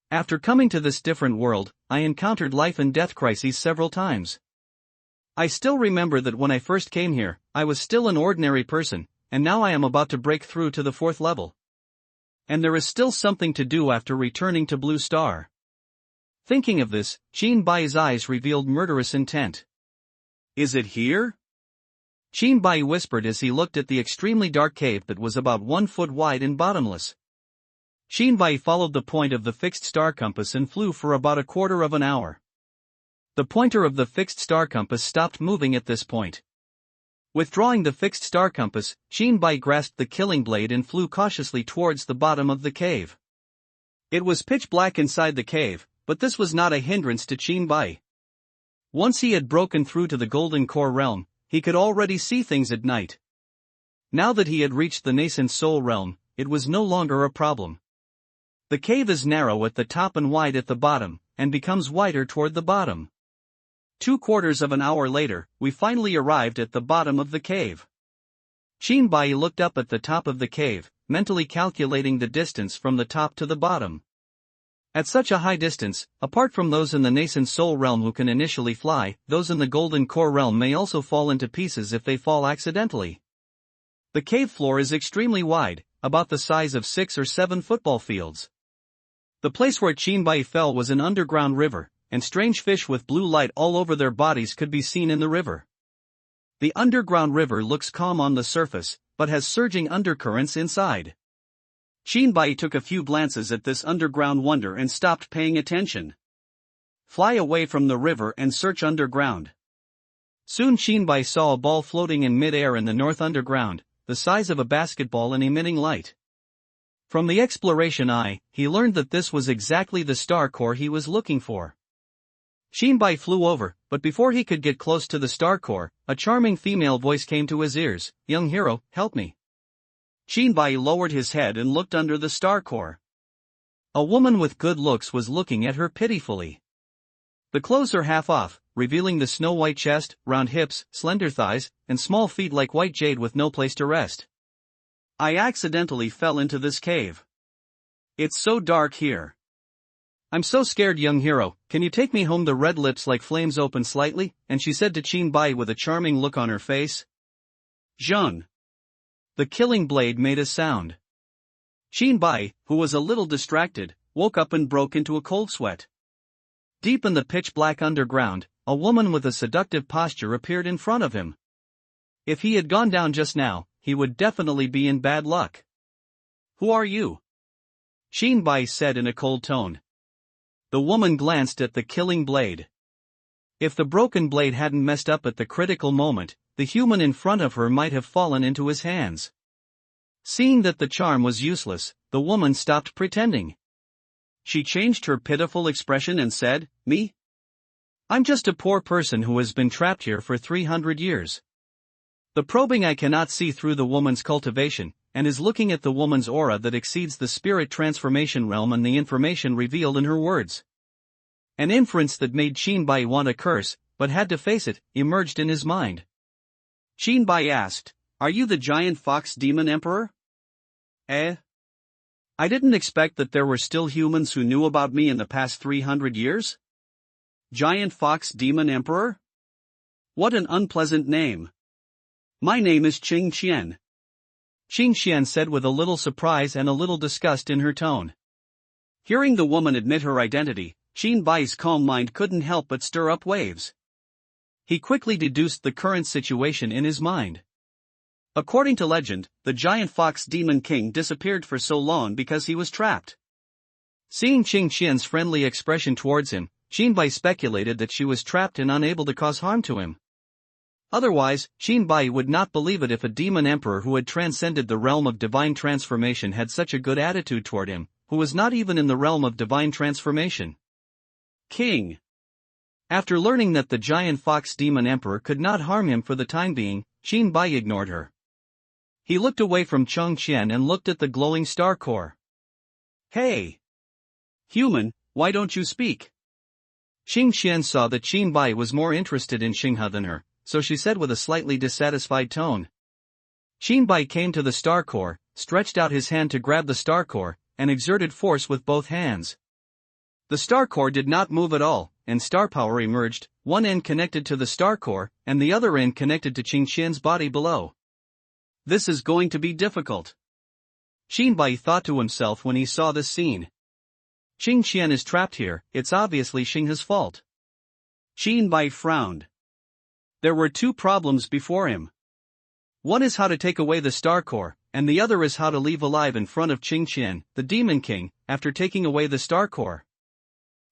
After coming to this different world, I encountered life and death crises several times. I still remember that when I first came here, I was still an ordinary person, and now I am about to break through to the 4th level. And there is still something to do after returning to Blue Star. Thinking of this, Xinbai's eyes revealed murderous intent. Is it here? Xinbai whispered as he looked at the extremely dark cave that was about 1 foot wide and bottomless. Xinbai followed the point of the fixed star compass and flew for about a quarter of an hour. The pointer of the fixed star compass stopped moving at this point. Withdrawing the fixed star compass, Xinbai grasped the killing blade and flew cautiously towards the bottom of the cave. It was pitch black inside the cave, but this was not a hindrance to Xinbai. Once he had broken through to the Golden Core realm, he could already see things at night. Now that he had reached the nascent soul realm, it was no longer a problem. The cave is narrow at the top and wide at the bottom, and becomes wider toward the bottom. 2/4 of an hour later, we finally arrived at the bottom of the cave. Xinbai looked up at the top of the cave, mentally calculating the distance from the top to the bottom. At such a high distance, apart from those in the nascent soul realm who can initially fly, those in the Golden Core realm may also fall into pieces if they fall accidentally. The cave floor is extremely wide, about the size of 6 or 7 football fields. The place where Xinbai fell was an underground river, and strange fish with blue light all over their bodies could be seen in the river. The underground river looks calm on the surface, but has surging undercurrents inside. Xinbai took a few glances at this underground wonder and stopped paying attention. Fly away from the river and search underground. Soon Xinbai saw a ball floating in mid-air in the north underground, the size of a basketball and emitting light. From the exploration eye, he learned that this was exactly the star core he was looking for. Xinbai flew over, but before he could get close to the star core, a charming female voice came to his ears. "Young hero, help me." Xinbai lowered his head and looked under the star core. A woman with good looks was looking at her pitifully. The clothes are half off, revealing the snow-white chest, round hips, slender thighs, and small feet like white jade with no place to rest. "I accidentally fell into this cave. It's so dark here. I'm so scared, young hero, can you take me home?" The red lips like flames opened slightly, and she said to Xinbai with a charming look on her face. "Zheng." The killing blade made a sound. Xinbai, who was a little distracted, woke up and broke into a cold sweat. Deep in the pitch-black underground, a woman with a seductive posture appeared in front of him. If he had gone down just now, he would definitely be in bad luck. "Who are you?" Xinbai said in a cold tone. The woman glanced at the killing blade. If the broken blade hadn't messed up at the critical moment, the human in front of her might have fallen into his hands. Seeing that the charm was useless, the woman stopped pretending. She changed her pitiful expression and said, "Me? I'm just a poor person who has been trapped here for 300 years. The probing eye cannot see through the woman's cultivation, and is looking at the woman's aura that exceeds the spirit transformation realm and the information revealed in her words." An inference that made Xinbai want to curse, but had to face it, emerged in his mind. Xinbai asked, "Are you the giant fox demon emperor?" "Eh? I didn't expect that there were still humans who knew about me in the past 300 years? Giant fox demon emperor? What an unpleasant name. My name is Qing Qian." Qing Qian said with a little surprise and a little disgust in her tone. Hearing the woman admit her identity, Xinbai's calm mind couldn't help but stir up waves. He quickly deduced the current situation in his mind. According to legend, the giant fox demon king disappeared for so long because he was trapped. Seeing Qing Qian's friendly expression towards him, Xinbai speculated that she was trapped and unable to cause harm to him. Otherwise, Xinbai would not believe it if a demon emperor who had transcended the realm of divine transformation had such a good attitude toward him, who was not even in the realm of divine transformation. King. After learning that the giant fox demon emperor could not harm him for the time being, Xinbai ignored her. He looked away from Cheng Qian and looked at the glowing star core. Hey! Human, why don't you speak? Xing Qian saw that Qin Bai was more interested in Xinghe than her, so she said with a slightly dissatisfied tone. Qin Bai came to the star core, stretched out his hand to grab the star core, and exerted force with both hands. The star core did not move at all, and star power emerged, one end connected to the star core, and the other end connected to Qing Qian's body below. This is going to be difficult. Qin Bai thought to himself when he saw this scene. Qing Qian is trapped here, it's obviously Xinghe's fault. Qin Bai frowned. There were two problems before him. One is how to take away the star core, and the other is how to leave alive in front of Qing Qian, the Demon King, after taking away the star core.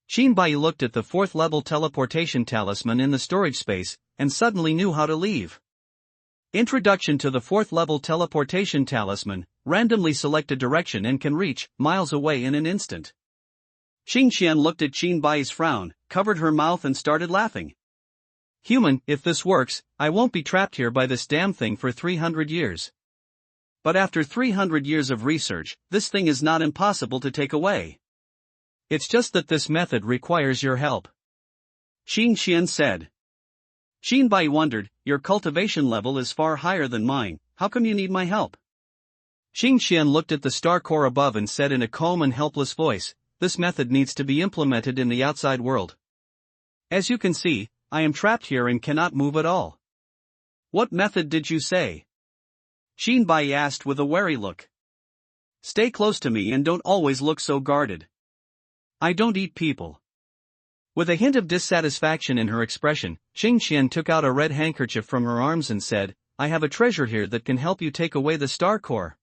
Qin Bai looked at the fourth-level teleportation talisman in the storage space, and suddenly knew how to leave. Introduction to the fourth-level teleportation talisman, randomly select a direction and can reach miles away in an instant. Xing Qian looked at Qin Bai's frown, covered her mouth and started laughing. Human, if this works, I won't be trapped here by this damn thing for 300 years. But after 300 years of research, this thing is not impossible to take away. It's just that this method requires your help. Xing Qian said. Qin Bai wondered, your cultivation level is far higher than mine, how come you need my help? Xing Qian looked at the star core above and said in a calm and helpless voice, this method needs to be implemented in the outside world. As you can see, I am trapped here and cannot move at all. What method did you say? Qin Bai asked with a wary look. Stay close to me and don't always look so guarded. I don't eat people. With a hint of dissatisfaction in her expression, Xing Qian took out a red handkerchief from her arms and said, I have a treasure here that can help you take away the star core.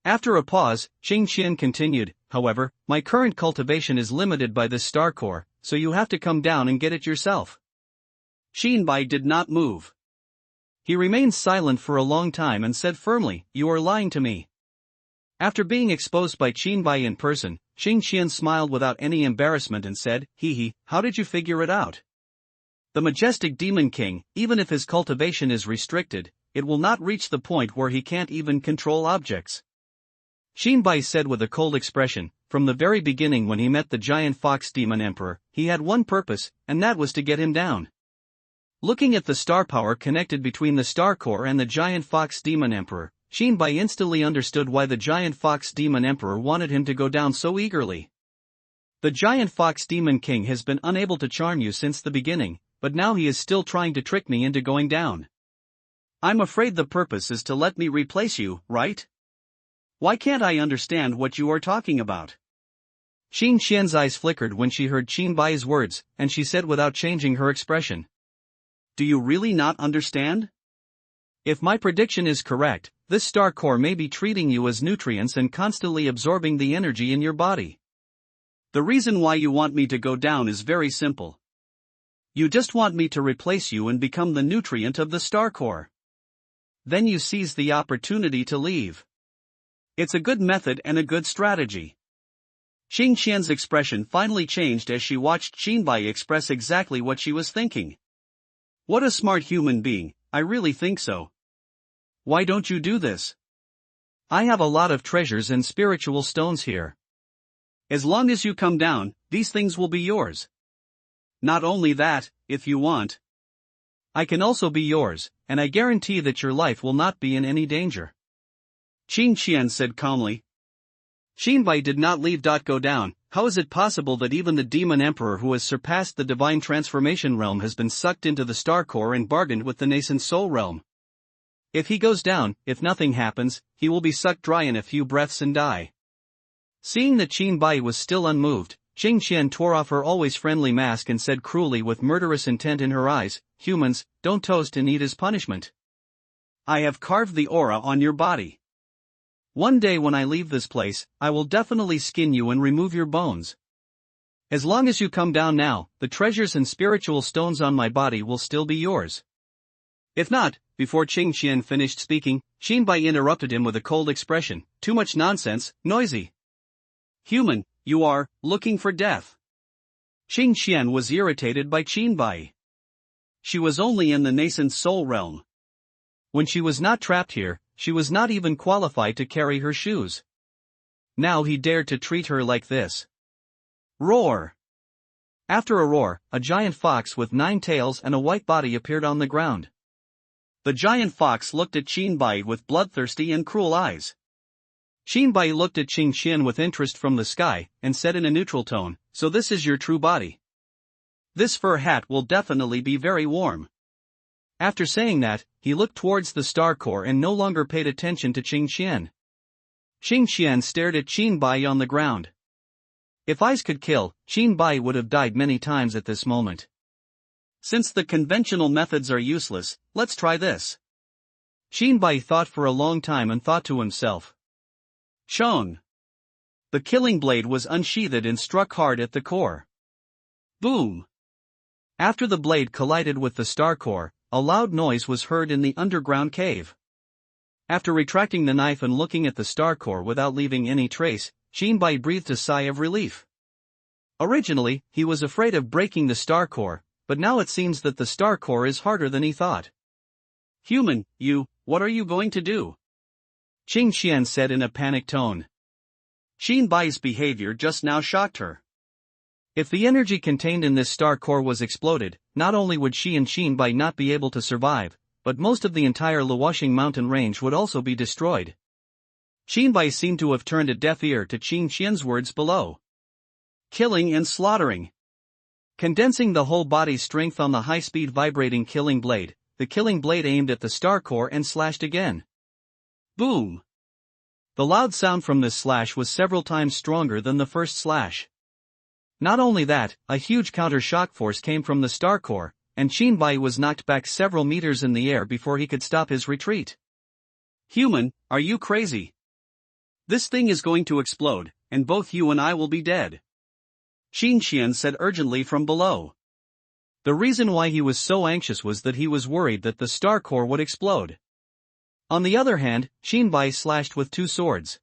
After a pause, Xing Qian continued, however, my current cultivation is limited by this star core, so you have to come down and get it yourself. Qin Bai did not move. He remained silent for a long time and said firmly, you are lying to me. After being exposed by Qin Bai in person, Xing Qian smiled without any embarrassment and said, hee, how did you figure it out? The majestic Demon King, even if his cultivation is restricted, it will not reach the point where he can't even control objects. Qin Bai said with a cold expression, from the very beginning when he met the giant fox demon emperor, he had one purpose, and that was to get him down. Looking at the star power connected between the star core and the giant fox demon emperor, Qin Bai instantly understood why the giant fox demon emperor wanted him to go down so eagerly. The giant fox demon king has been unable to charm you since the beginning, but now he is still trying to trick me into going down. I'm afraid the purpose is to let me replace you, right? Why can't I understand what you are talking about? Xing Qian's eyes flickered when she heard Qin Bai's words, and she said without changing her expression. Do you really not understand? If my prediction is correct, this star core may be treating you as nutrients and constantly absorbing the energy in your body. The reason why you want me to go down is very simple. You just want me to replace you and become the nutrient of the star core. Then you seize the opportunity to leave. It's a good method and a good strategy. Xing Qian's expression finally changed as she watched Qin Bai express exactly what she was thinking. What a smart human being, I really think so. Why don't you do this? I have a lot of treasures and spiritual stones here. As long as you come down, these things will be yours. Not only that, if you want, I can also be yours, and I guarantee that your life will not be in any danger. Qin Qian said calmly. Qin Bai did not leave. Go down. How is it possible that even the demon emperor who has surpassed the divine transformation realm has been sucked into the star core and bargained with the nascent soul realm? If he goes down, if nothing happens, he will be sucked dry in a few breaths and die. Seeing that Qin Bai was still unmoved, Xing Qian tore off her always friendly mask and said cruelly with murderous intent in her eyes, humans, don't toast and eat as punishment. I have carved the aura on your body. One day when I leave this place, I will definitely skin you and remove your bones. As long as you come down now, the treasures and spiritual stones on my body will still be yours. If not, before Xing Qian finished speaking, Qin Bai interrupted him with a cold expression, too much nonsense, noisy. Human, you are looking for death. Xing Qian was irritated by Qin Bai. She was only in the nascent soul realm. When she was not trapped here, she was not even qualified to carry her shoes. Now he dared to treat her like this. Roar! After a roar, a giant fox with 9 tails and a white body appeared on the ground. The giant fox looked at Qinbai with bloodthirsty and cruel eyes. Qinbai looked at Qing Qian with interest from the sky, and said in a neutral tone, "So this is your true body. This fur hat will definitely be very warm." After saying that, he looked towards the star core and no longer paid attention to Qing Qian. Qing Qian stared at Qinbai on the ground. If ice could kill, Qinbai would have died many times at this moment. Since the conventional methods are useless, let's try this. Qinbai thought for a long time and thought to himself. Shong. The killing blade was unsheathed and struck hard at the core. Boom. After the blade collided with the star core, a loud noise was heard in the underground cave. After retracting the knife and looking at the star core without leaving any trace, Qinbai breathed a sigh of relief. Originally, he was afraid of breaking the star core, but now it seems that the star core is harder than he thought. Human, what are you going to do? Qing Qian said in a panicked tone. Qinbai's behavior just now shocked her. If the energy contained in this star core was exploded, not only would she and Qinbai not be able to survive, but most of the entire Luoxing mountain range would also be destroyed. Qinbai seemed to have turned a deaf ear to Qing Qian's words below. Killing and slaughtering. Condensing the whole body's strength on the high-speed vibrating killing blade, the killing blade aimed at the star core and slashed again. Boom! The loud sound from this slash was several times stronger than the first slash. Not only that, a huge counter-shock force came from the star core, and Qinbai was knocked back several meters in the air before he could stop his retreat. Human, are you crazy? This thing is going to explode, and both you and I will be dead. Qing Qian said urgently from below. The reason why he was so anxious was that he was worried that the star core would explode. On the other hand, Qinbai slashed with 2 swords.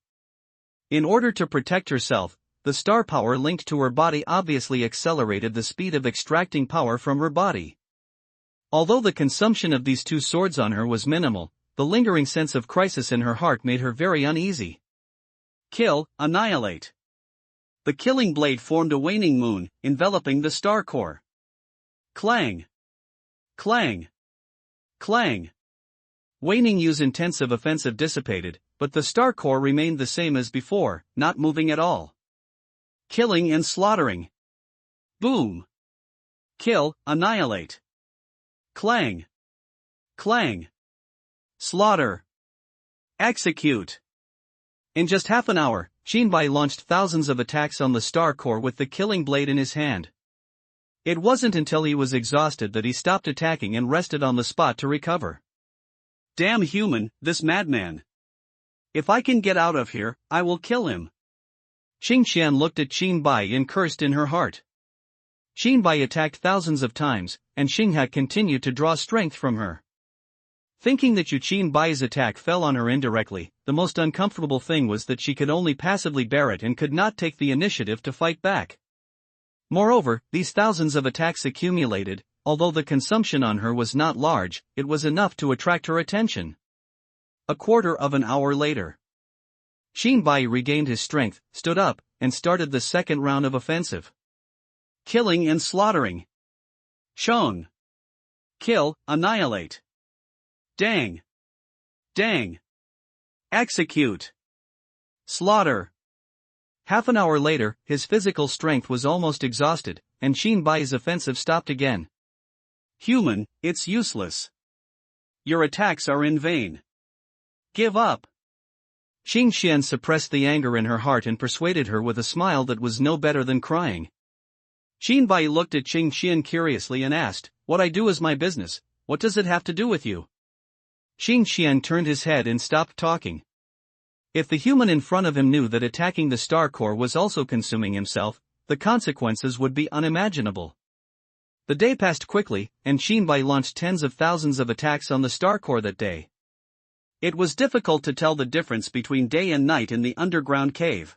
In order to protect herself, the star power linked to her body obviously accelerated the speed of extracting power from her body. Although the consumption of these 2 swords on her was minimal, the lingering sense of crisis in her heart made her very uneasy. Kill, annihilate. The killing blade formed a waning moon, enveloping the star core. Clang! Clang! Clang! Waning Yu's intensive offensive dissipated, but the star core remained the same as before, not moving at all. Killing and slaughtering. Boom! Kill, annihilate. Clang! Clang! Slaughter! Execute! In just half an hour, Qinbai launched thousands of attacks on the star core with the killing blade in his hand. It wasn't until he was exhausted that he stopped attacking and rested on the spot to recover. Damn human, this madman. If I can get out of here, I will kill him. Qing Qian looked at Qinbai and cursed in her heart. Qinbai attacked thousands of times, and Xinghe continued to draw strength from her. Thinking that Qinbai's attack fell on her indirectly, the most uncomfortable thing was that she could only passively bear it and could not take the initiative to fight back. Moreover, these thousands of attacks accumulated. Although the consumption on her was not large, it was enough to attract her attention. A quarter of an hour later, Qinbai regained his strength, stood up, and started the second round of offensive. Killing and slaughtering. Shong. Kill, annihilate. Dang. Dang. Execute. Slaughter. Half an hour later, his physical strength was almost exhausted, and Qinbai's offensive stopped again. Human, it's useless. Your attacks are in vain. Give up. Qing Qian suppressed the anger in her heart and persuaded her with a smile that was no better than crying. Qinbai looked at Qing Qian curiously and asked, "What I do is my business, what does it have to do with you?" Qing Qian turned his head and stopped talking. If the human in front of him knew that attacking the star core was also consuming himself, the consequences would be unimaginable. The day passed quickly, and Qinbai launched tens of thousands of attacks on the star core that day. It was difficult to tell the difference between day and night in the underground cave.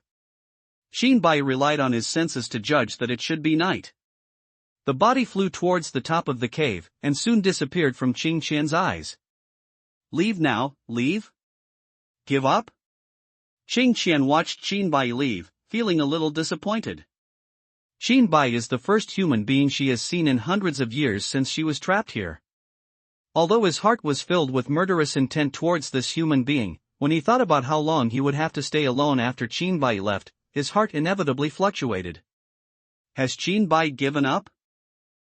Qinbai relied on his senses to judge that it should be night. The body flew towards the top of the cave, and soon disappeared from Qing Qian's eyes. Leave now, leave? Give up? Qing Qian watched Qin Bai leave, feeling a little disappointed. Qin Bai is the first human being she has seen in hundreds of years since she was trapped here. Although his heart was filled with murderous intent towards this human being, when he thought about how long he would have to stay alone after Qin Bai left, his heart inevitably fluctuated. Has Qin Bai given up?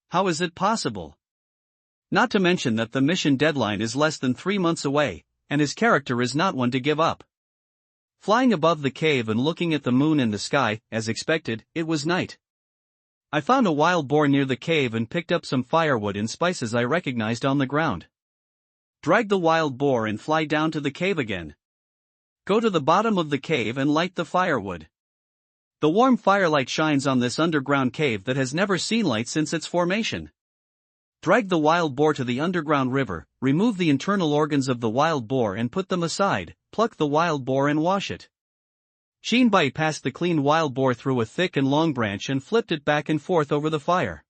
How is it possible? Not to mention that the mission deadline is less than 3 months away, and his character is not one to give up. Flying above the cave and looking at the moon in the sky, as expected, it was night. I found a wild boar near the cave and picked up some firewood and spices I recognized on the ground. Drag the wild boar and fly down to the cave again. Go to the bottom of the cave and light the firewood. The warm firelight shines on this underground cave that has never seen light since its formation. Drag the wild boar to the underground river, remove the internal organs of the wild boar and put them aside, pluck the wild boar and wash it. Qin Bai passed the clean wild boar through a thick and long branch and flipped it back and forth over the fire.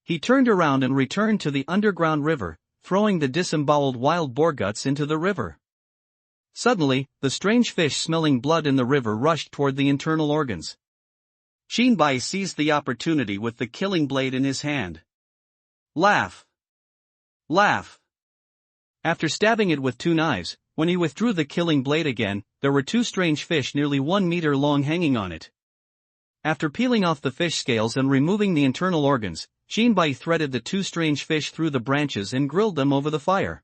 He turned around and returned to the underground river, throwing the disemboweled wild boar guts into the river. Suddenly, the strange fish smelling blood in the river rushed toward the internal organs. Qin Bai seized the opportunity with the killing blade in his hand. Laugh! Laugh! After stabbing it with 2 knives, when he withdrew the killing blade again, there were 2 strange fish nearly 1 meter long hanging on it. After peeling off the fish scales and removing the internal organs, Qin Bai threaded the 2 strange fish through the branches and grilled them over the fire.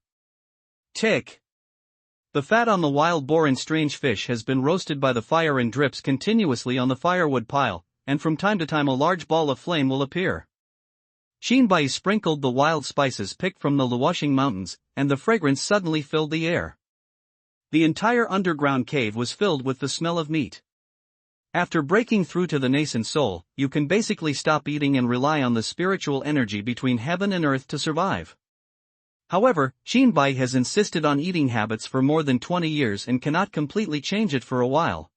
Tick! The fat on the wild boar and strange fish has been roasted by the fire and drips continuously on the firewood pile, and from time to time a large ball of flame will appear. Qin Bai sprinkled the wild spices picked from the Luoxing Mountains, and the fragrance suddenly filled the air. The entire underground cave was filled with the smell of meat. After breaking through to the nascent soul, you can basically stop eating and rely on the spiritual energy between heaven and earth to survive. However, Qin Bai has insisted on eating habits for more than 20 years and cannot completely change it for a while.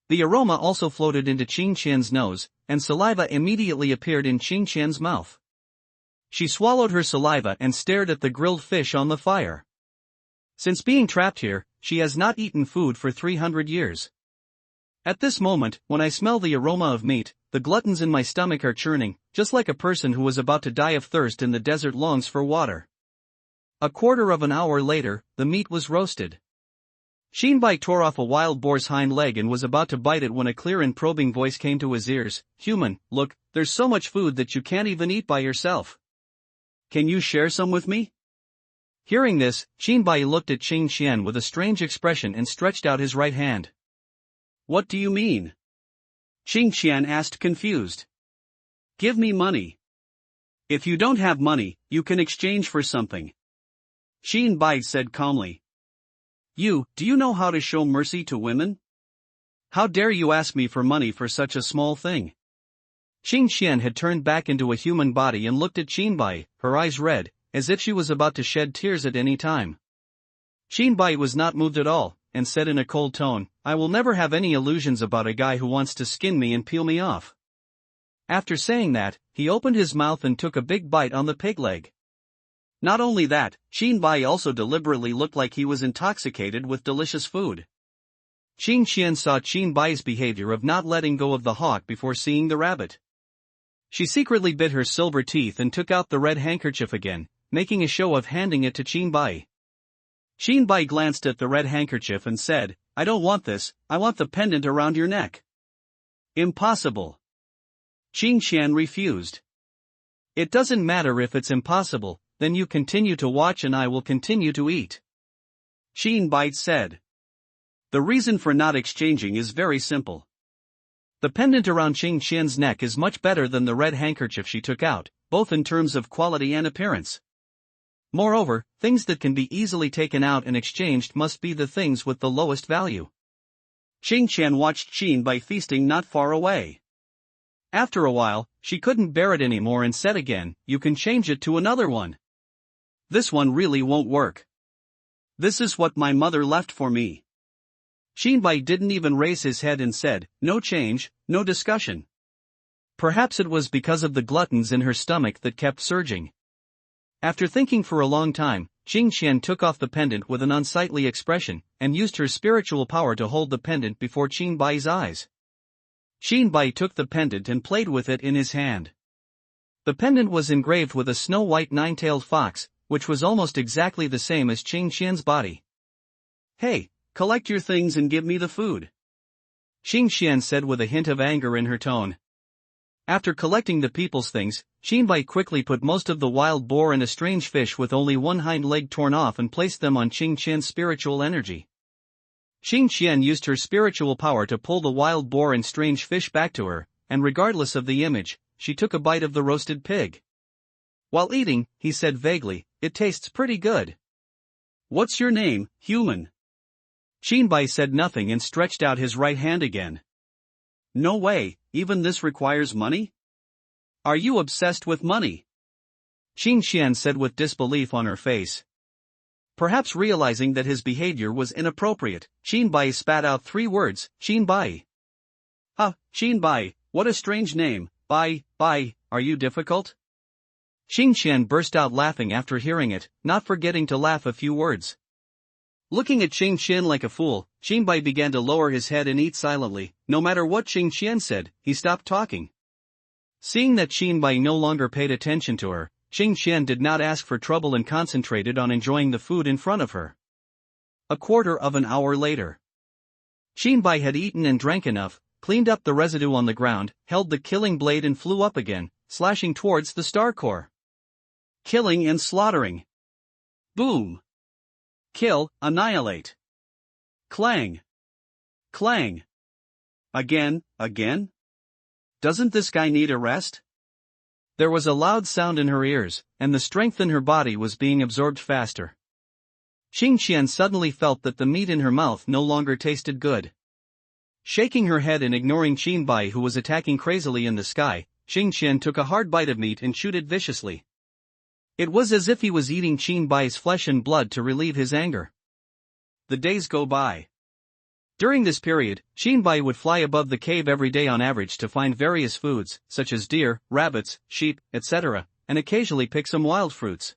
The aroma also floated into Qin Qian's nose, and saliva immediately appeared in Qin Qian's mouth. She swallowed her saliva and stared at the grilled fish on the fire. Since being trapped here, she has not eaten food for 300 years. At this moment, when I smell the aroma of meat, the gluttons in my stomach are churning, just like a person who was about to die of thirst in the desert longs for water. A quarter of an hour later, the meat was roasted. Qin Bai tore off a wild boar's hind leg and was about to bite it when a clear and probing voice came to his ears. "Human, look, there's so much food that you can't even eat by yourself. Can you share some with me?" Hearing this, Qin Bai looked at Qin Qian with a strange expression and stretched out his right hand. "What do you mean?" Qin Qian asked, confused. "Give me money. If you don't have money, you can exchange for something." Qin Bai said calmly. Do you know how to show mercy to women? How dare you ask me for money for such a small thing?" Qin Qian had turned back into a human body and looked at Qin Bai, her eyes red, as if she was about to shed tears at any time. Qin Bai was not moved at all, and said in a cold tone, "I will never have any illusions about a guy who wants to skin me and peel me off." After saying that, he opened his mouth and took a big bite on the pig leg. Not only that, Qin Bai also deliberately looked like he was intoxicated with delicious food. Qin Qian saw Qin Bai's behavior of not letting go of the hawk before seeing the rabbit. She secretly bit her silver teeth and took out the red handkerchief again, making a show of handing it to Qin Bai. Qin Bai glanced at the red handkerchief and said, "I don't want this, I want the pendant around your neck." "Impossible." Qin Qian refused. "It doesn't matter if it's impossible, then you continue to watch and I will continue to eat," Qin Bai said. "The reason for not exchanging is very simple. The pendant around Qin Qian's neck is much better than the red handkerchief she took out, both in terms of quality and appearance. Moreover, things that can be easily taken out and exchanged must be the things with the lowest value." Qin Qian watched Qin Bai feasting not far away. After a while, she couldn't bear it anymore and said again, "You can change it to another one. This one really won't work. This is what my mother left for me." Qin Bai didn't even raise his head and said, "No change, no discussion." Perhaps it was because of the gluttons in her stomach that kept surging. After thinking for a long time, Qing Qian took off the pendant with an unsightly expression, and used her spiritual power to hold the pendant before Qin Bai's eyes. Qin Bai took the pendant and played with it in his hand. The pendant was engraved with a snow-white nine-tailed fox, which was almost exactly the same as Qing Qian's body. "Hey, collect your things and give me the food," Qing Qian said with a hint of anger in her tone. After collecting the people's things, Qin Bai quickly put most of the wild boar and a strange fish with only one hind leg torn off and placed them on Qing Qian's spiritual energy. Qing Qian used her spiritual power to pull the wild boar and strange fish back to her, and regardless of the image, she took a bite of the roasted pig. While eating, he said vaguely, "It tastes pretty good." "What's your name, human?" Qin Bai said nothing and stretched out his right hand again. "No way, even this requires money? Are you obsessed with money?" Qing Qian said with disbelief on her face. Perhaps realizing that his behavior was inappropriate, Qin Bai spat out 3 words, "Qin Bai." Qin Bai, what a strange name, Bai, are you difficult?" Qing Qian burst out laughing after hearing it, not forgetting to laugh a few words. Looking at Qing Qian like a fool, Qin Bai began to lower his head and eat silently. No matter what Qing Qian said, he stopped talking. Seeing that Qin Bai no longer paid attention to her, Qing Qian did not ask for trouble and concentrated on enjoying the food in front of her. A quarter of an hour later, Qin Bai had eaten and drank enough, cleaned up the residue on the ground, held the killing blade and flew up again, slashing towards the star core. Killing and slaughtering. Boom. Kill, annihilate. Clang. Clang. Again. Doesn't this guy need a rest? There was a loud sound in her ears, and the strength in her body was being absorbed faster. Qing Qian suddenly felt that the meat in her mouth no longer tasted good. Shaking her head and ignoring Qin Bai who was attacking crazily in the sky, Qing Qian took a hard bite of meat and chewed it viciously. It was as if he was eating Qin Bai's flesh and blood to relieve his anger. The days go by. During this period, Qin Bai would fly above the cave every day on average to find various foods, such as deer, rabbits, sheep, etc., and occasionally pick some wild fruits.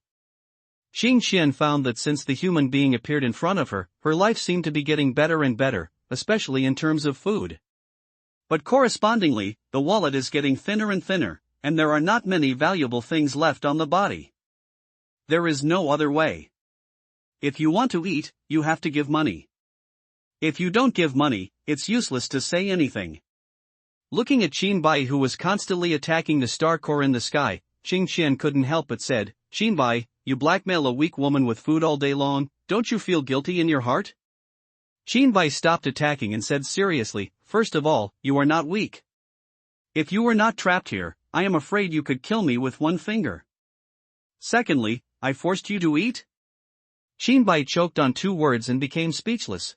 Qing Qian found that since the human being appeared in front of her, her life seemed to be getting better and better, especially in terms of food. But correspondingly, the wallet is getting thinner and thinner, and there are not many valuable things left on the body. There is no other way. If you want to eat, you have to give money. If you don't give money, it's useless to say anything. Looking at Qin Bai who was constantly attacking the star core in the sky, Qing Qian couldn't help but said, "Qin Bai, you blackmail a weak woman with food all day long, don't you feel guilty in your heart?" Qin Bai stopped attacking and said seriously, "First of all, you are not weak. If you were not trapped here, I am afraid you could kill me with one finger. Secondly, I forced you to eat?" Qin Bai choked on 2 words and became speechless.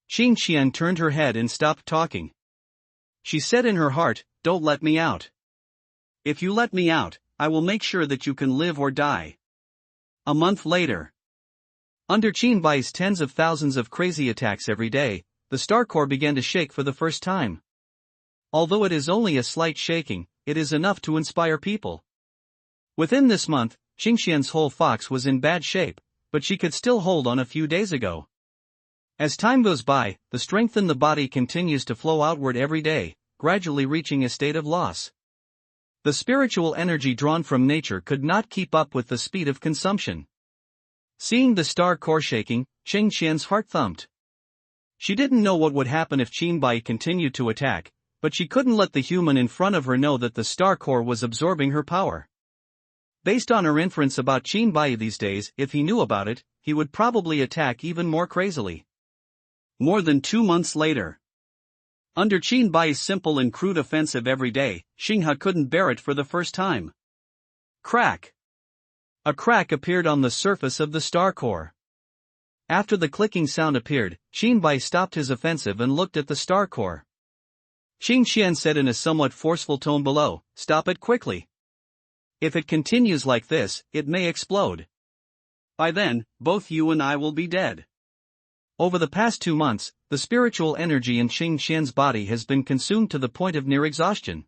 Qing Qian turned her head and stopped talking. She said in her heart, "Don't let me out. If you let me out, I will make sure that you can live or die." A month later. Under Qin Bai's tens of thousands of crazy attacks every day, the star core began to shake for the first time. Although it is only a slight shaking, it is enough to inspire people. Within this month, Qing Qian's whole fox was in bad shape, but she could still hold on a few days ago. As time goes by, the strength in the body continues to flow outward every day, gradually reaching a state of loss. The spiritual energy drawn from nature could not keep up with the speed of consumption. Seeing the star core shaking, Qing Qian's heart thumped. She didn't know what would happen if Qin Bai continued to attack, but she couldn't let the human in front of her know that the star core was absorbing her power. Based on her inference about Qin Bai these days, if he knew about it, he would probably attack even more crazily. More than 2 months later. Under Qin Bai's simple and crude offensive every day, Xinghe couldn't bear it for the first time. Crack! A crack appeared on the surface of the star core. After the clicking sound appeared, Qin Bai stopped his offensive and looked at the star core. Qing Qian said in a somewhat forceful tone below, "Stop it quickly. If it continues like this, it may explode. By then, both you and I will be dead." Over the past 2 months, the spiritual energy in Qing Qian's body has been consumed to the point of near exhaustion.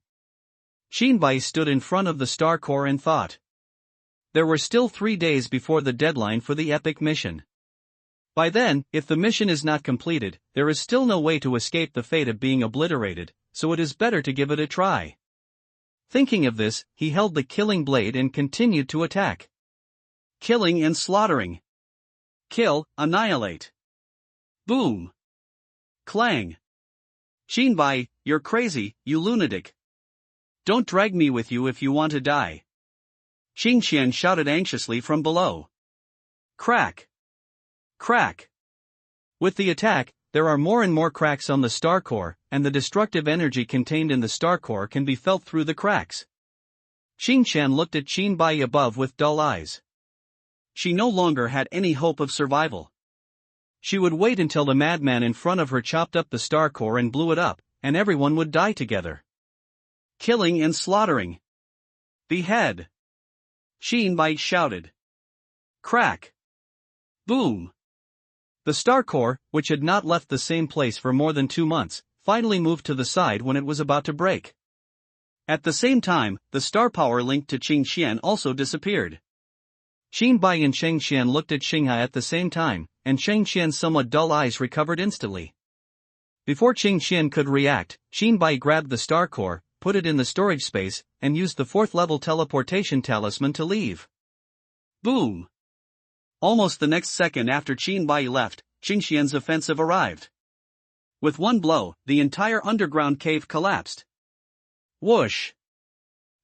Qin Bai stood in front of the star core and thought. There were still 3 days before the deadline for the epic mission. By then, if the mission is not completed, there is still no way to escape the fate of being obliterated, so it is better to give it a try. Thinking of this, he held the killing blade and continued to attack. Killing and slaughtering. Kill, annihilate. Boom. Clang. Shinbai, you're crazy, you lunatic. Don't drag me with you if you want to die. Xingqian shouted anxiously from below. Crack. Crack. With the attack, there are more and more cracks on the star core, and the destructive energy contained in the star core can be felt through the cracks. Xingqian looked at Xinbai above with dull eyes. She no longer had any hope of survival. She would wait until the madman in front of her chopped up the star core and blew it up, and everyone would die together. Killing and slaughtering. Behead. Xinbai shouted. Crack. Boom. The star core, which had not left the same place for more than 2 months, finally moved to the side when it was about to break. At the same time, the star power linked to Qingqian also disappeared. Xinbai and Shengqian looked at Xinghai at the same time, and Shengqian's somewhat dull eyes recovered instantly. Before Qingqian could react, Xinbai grabbed the star core, put it in the storage space, and used the 4th level teleportation talisman to leave. Boom! Almost the next second after Qinbai left, Qingqian's offensive arrived. With one blow, the entire underground cave collapsed. Whoosh!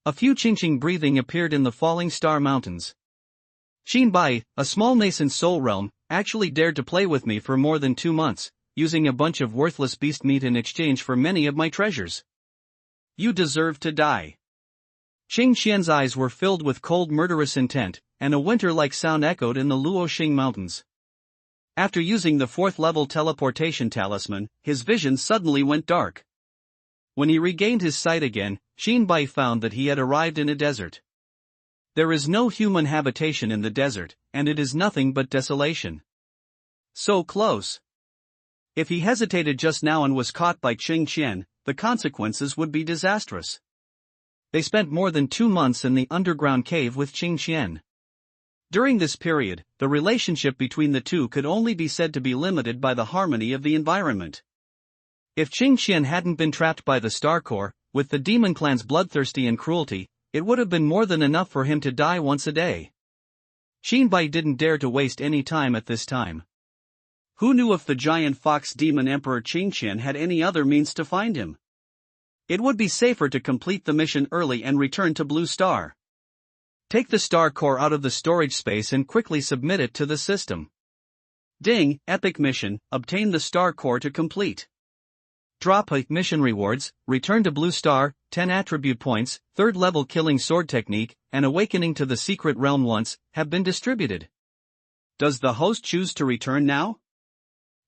A few Qingqing breathing appeared in the falling star mountains. Xinbai, a small nascent soul realm, actually dared to play with me for more than 2 months, using a bunch of worthless beast meat in exchange for many of my treasures. You deserve to die. Qingqian's eyes were filled with cold murderous intent, and a winter-like sound echoed in the Luoxing mountains. After using the 4th level teleportation talisman, his vision suddenly went dark. When he regained his sight again, Xinbai found that he had arrived in a desert. There is no human habitation in the desert, and it is nothing but desolation. So close. If he hesitated just now and was caught by Qingqian, the consequences would be disastrous. They spent more than 2 months in the underground cave with Qingqian. During this period, the relationship between the two could only be said to be limited by the harmony of the environment. If Qingqian hadn't been trapped by the star core, with the demon clan's bloodthirsty and cruelty, it would have been more than enough for him to die once a day. Xinbai didn't dare to waste any time at this time. Who knew if the giant fox demon emperor Qingqian had any other means to find him? It would be safer to complete the mission early and return to Blue Star. Take the star core out of the storage space and quickly submit it to the system. Ding, epic mission, obtain the star core to complete. Drop a mission rewards, return to Blue Star, 10 attribute points, 3rd level killing sword technique, and awakening to the secret realm once, have been distributed. Does the host choose to return now?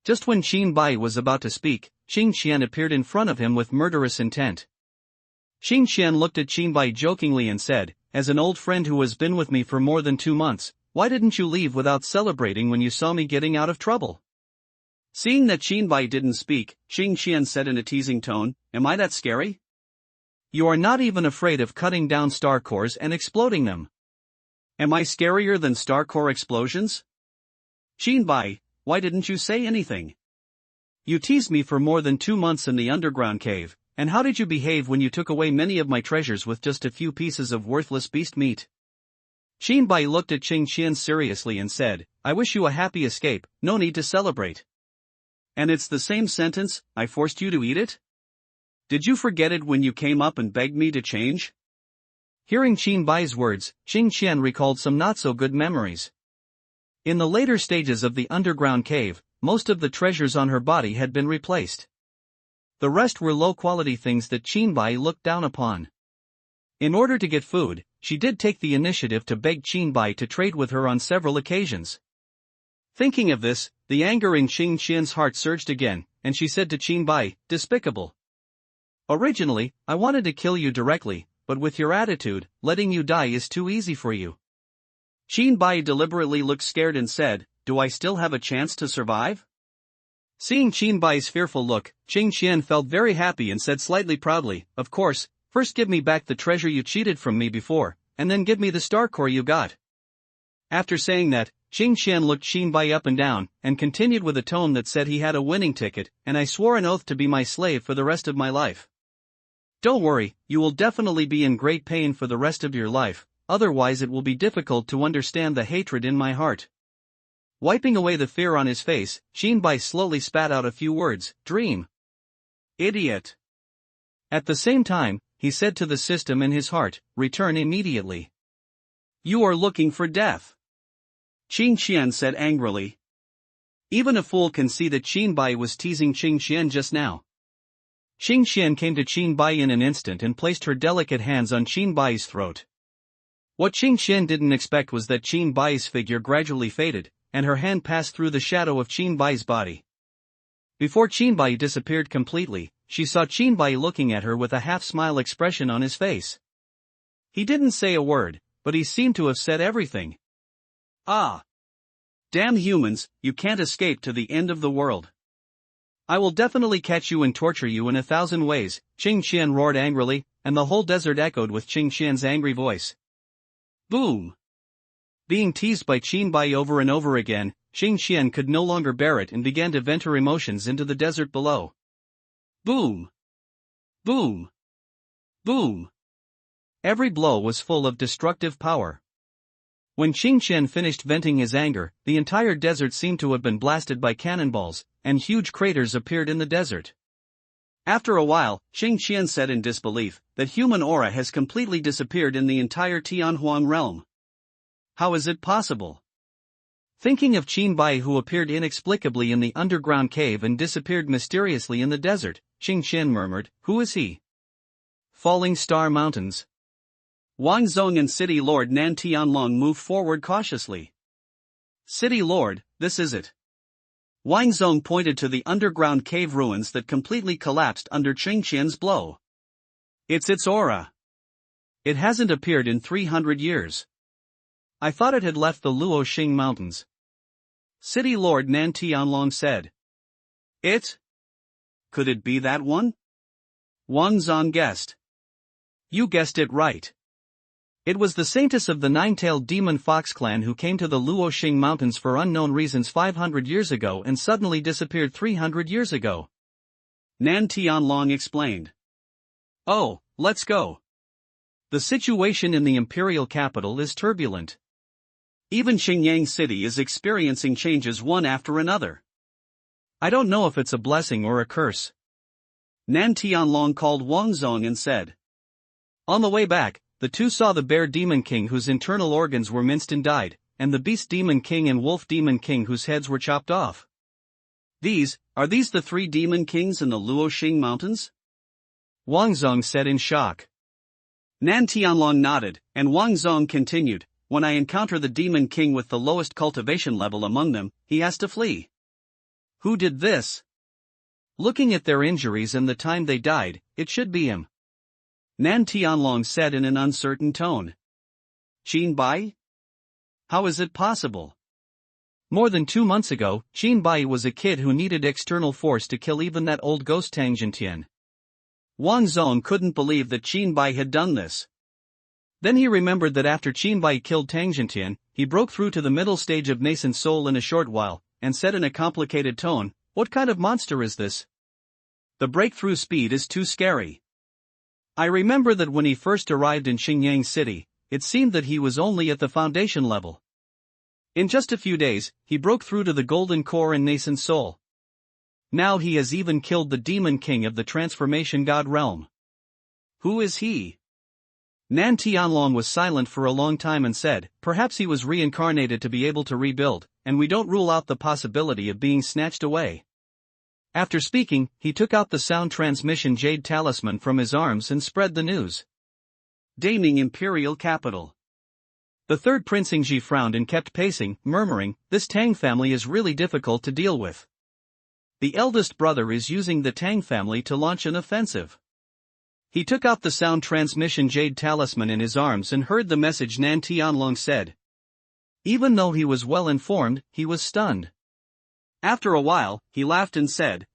Just when Xinbai was about to speak, Qingqian appeared in front of him with murderous intent. Xingqian looked at Xinbai jokingly and said, as an old friend who has been with me for more than 2 months, why didn't you leave without celebrating when you saw me getting out of trouble? Seeing that Xinbai didn't speak, Qingqian said in a teasing tone, am I that scary? You are not even afraid of cutting down star cores and exploding them. Am I scarier than star core explosions? Xinbai, why didn't you say anything? You teased me for more than 2 months in the underground cave, and how did you behave when you took away many of my treasures with just a few pieces of worthless beast meat? Xinbai looked at Qingqian seriously and said, I wish you a happy escape, no need to celebrate. And it's the same sentence, I forced you to eat it? Did you forget it when you came up and begged me to change? Hearing Xinbai's words, Qingqian recalled some not-so-good memories. In the later stages of the underground cave, most of the treasures on her body had been replaced. The rest were low-quality things that Qinbai looked down upon. In order to get food, she did take the initiative to beg Qinbai to trade with her on several occasions. Thinking of this, the anger in Qingqian's heart surged again, and she said to Qinbai, despicable. Originally, I wanted to kill you directly, but with your attitude, letting you die is too easy for you. Qinbai deliberately looked scared and said, do I still have a chance to survive? Seeing Qinbai's fearful look, Qingqian felt very happy and said slightly proudly, of course, first give me back the treasure you cheated from me before, and then give me the star core you got. After saying that, Qing Qian looked Xin Bai up and down, and continued with a tone that said he had a winning ticket, and I swore an oath to be my slave for the rest of my life. Don't worry, you will definitely be in great pain for the rest of your life, otherwise it will be difficult to understand the hatred in my heart. Wiping away the fear on his face, Xin Bai slowly spat out a few words, dream. Idiot. At the same time, he said to the system in his heart, return immediately. You are looking for death. Qing Qian said angrily. Even a fool can see that Qin Bai was teasing Qing Qian just now. Qing Qian came to Qin Bai in an instant and placed her delicate hands on Qin Bai's throat. What Qing Qian didn't expect was that Qin Bai's figure gradually faded, and her hand passed through the shadow of Qin Bai's body. Before Qin Bai disappeared completely, she saw Qin Bai looking at her with a half-smile expression on his face. He didn't say a word, but he seemed to have said everything. Ah! Damn humans, you can't escape to the end of the world. I will definitely catch you and torture you in 1,000 ways, Qing Qian roared angrily, and the whole desert echoed with Qing Qian's angry voice. Boom! Being teased by Qin Bai over and over again, Qing Qian could no longer bear it and began to vent her emotions into the desert below. Boom! Boom! Boom! Every blow was full of destructive power. When Qing Qian finished venting his anger, the entire desert seemed to have been blasted by cannonballs, and huge craters appeared in the desert. After a while, Qing Qian said in disbelief that human aura has completely disappeared in the entire Tianhuang realm. How is it possible? Thinking of Qin Bai, who appeared inexplicably in the underground cave and disappeared mysteriously in the desert, Qing Qian murmured, who is he? Falling Star Mountains. Wang Zong and City Lord Nan Tianlong moved forward cautiously. City Lord, this is it. Wang Zong pointed to the underground cave ruins that completely collapsed under Qing Qian's blow. It's its aura. It hasn't appeared in 300 years. I thought it had left the Luoxing Mountains. City Lord Nan Tianlong said. It? Could it be that one? Wang Zong guessed. You guessed it right. It was the saintess of the nine-tailed demon fox clan who came to the Luoxing Mountains for unknown reasons 500 years ago and suddenly disappeared 300 years ago. Nan Tianlong explained. Oh, let's go. The situation in the imperial capital is turbulent. Even Xingyang City is experiencing changes one after another. I don't know if it's a blessing or a curse. Nan Tianlong called Wang Zong and said. On the way back, the two saw the bear demon king whose internal organs were minced and died, and the beast demon king and wolf demon king whose heads were chopped off. Are these the three demon kings in the Luoxing Mountains? Wang Zong said in shock. Nan Tianlong nodded, and Wang Zong continued. When I encounter the demon king with the lowest cultivation level among them, he has to flee. Who did this? Looking at their injuries and the time they died, it should be him. Nan Tianlong said in an uncertain tone. Qin Bai? How is it possible? More than 2 months ago, Qin Bai was a kid who needed external force to kill even that old ghost Tang Jintian. Wang Zong couldn't believe that Qin Bai had done this. Then he remembered that after Qin Bai killed Tang Jintian, he broke through to the middle stage of nascent soul in a short while, and said in a complicated tone, what kind of monster is this? The breakthrough speed is too scary. I remember that when he first arrived in Xingyang City, it seemed that he was only at the foundation level. In just a few days, he broke through to the golden core and nascent soul. Now he has even killed the demon king of the transformation god realm. Who is he? Nan Tianlong was silent for a long time and said, perhaps he was reincarnated to be able to rebuild, and we don't rule out the possibility of being snatched away. After speaking, he took out the sound transmission jade talisman from his arms and spread the news. Daming Imperial Capital. The third Prince Ingji frowned and kept pacing, murmuring, this Tang family is really difficult to deal with. The eldest brother is using the Tang family to launch an offensive. He took out the sound transmission jade talisman in his arms and heard the message Nan Tianlong said. Even though he was well informed, he was stunned. After a while, he laughed and said,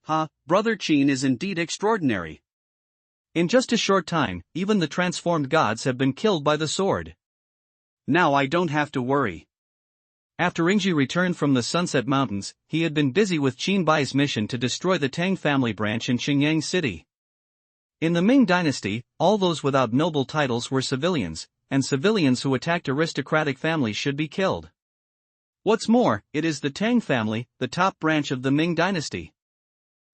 Brother Qin is indeed extraordinary. In just a short time, even the transformed gods have been killed by the sword. Now I don't have to worry. After Ingji returned from the Sunset Mountains, he had been busy with Qin Bai's mission to destroy the Tang family branch in Xingyang City. In the Ming dynasty, all those without noble titles were civilians, and civilians who attacked aristocratic families should be killed. What's more, it is the Tang family, the top branch of the Ming dynasty.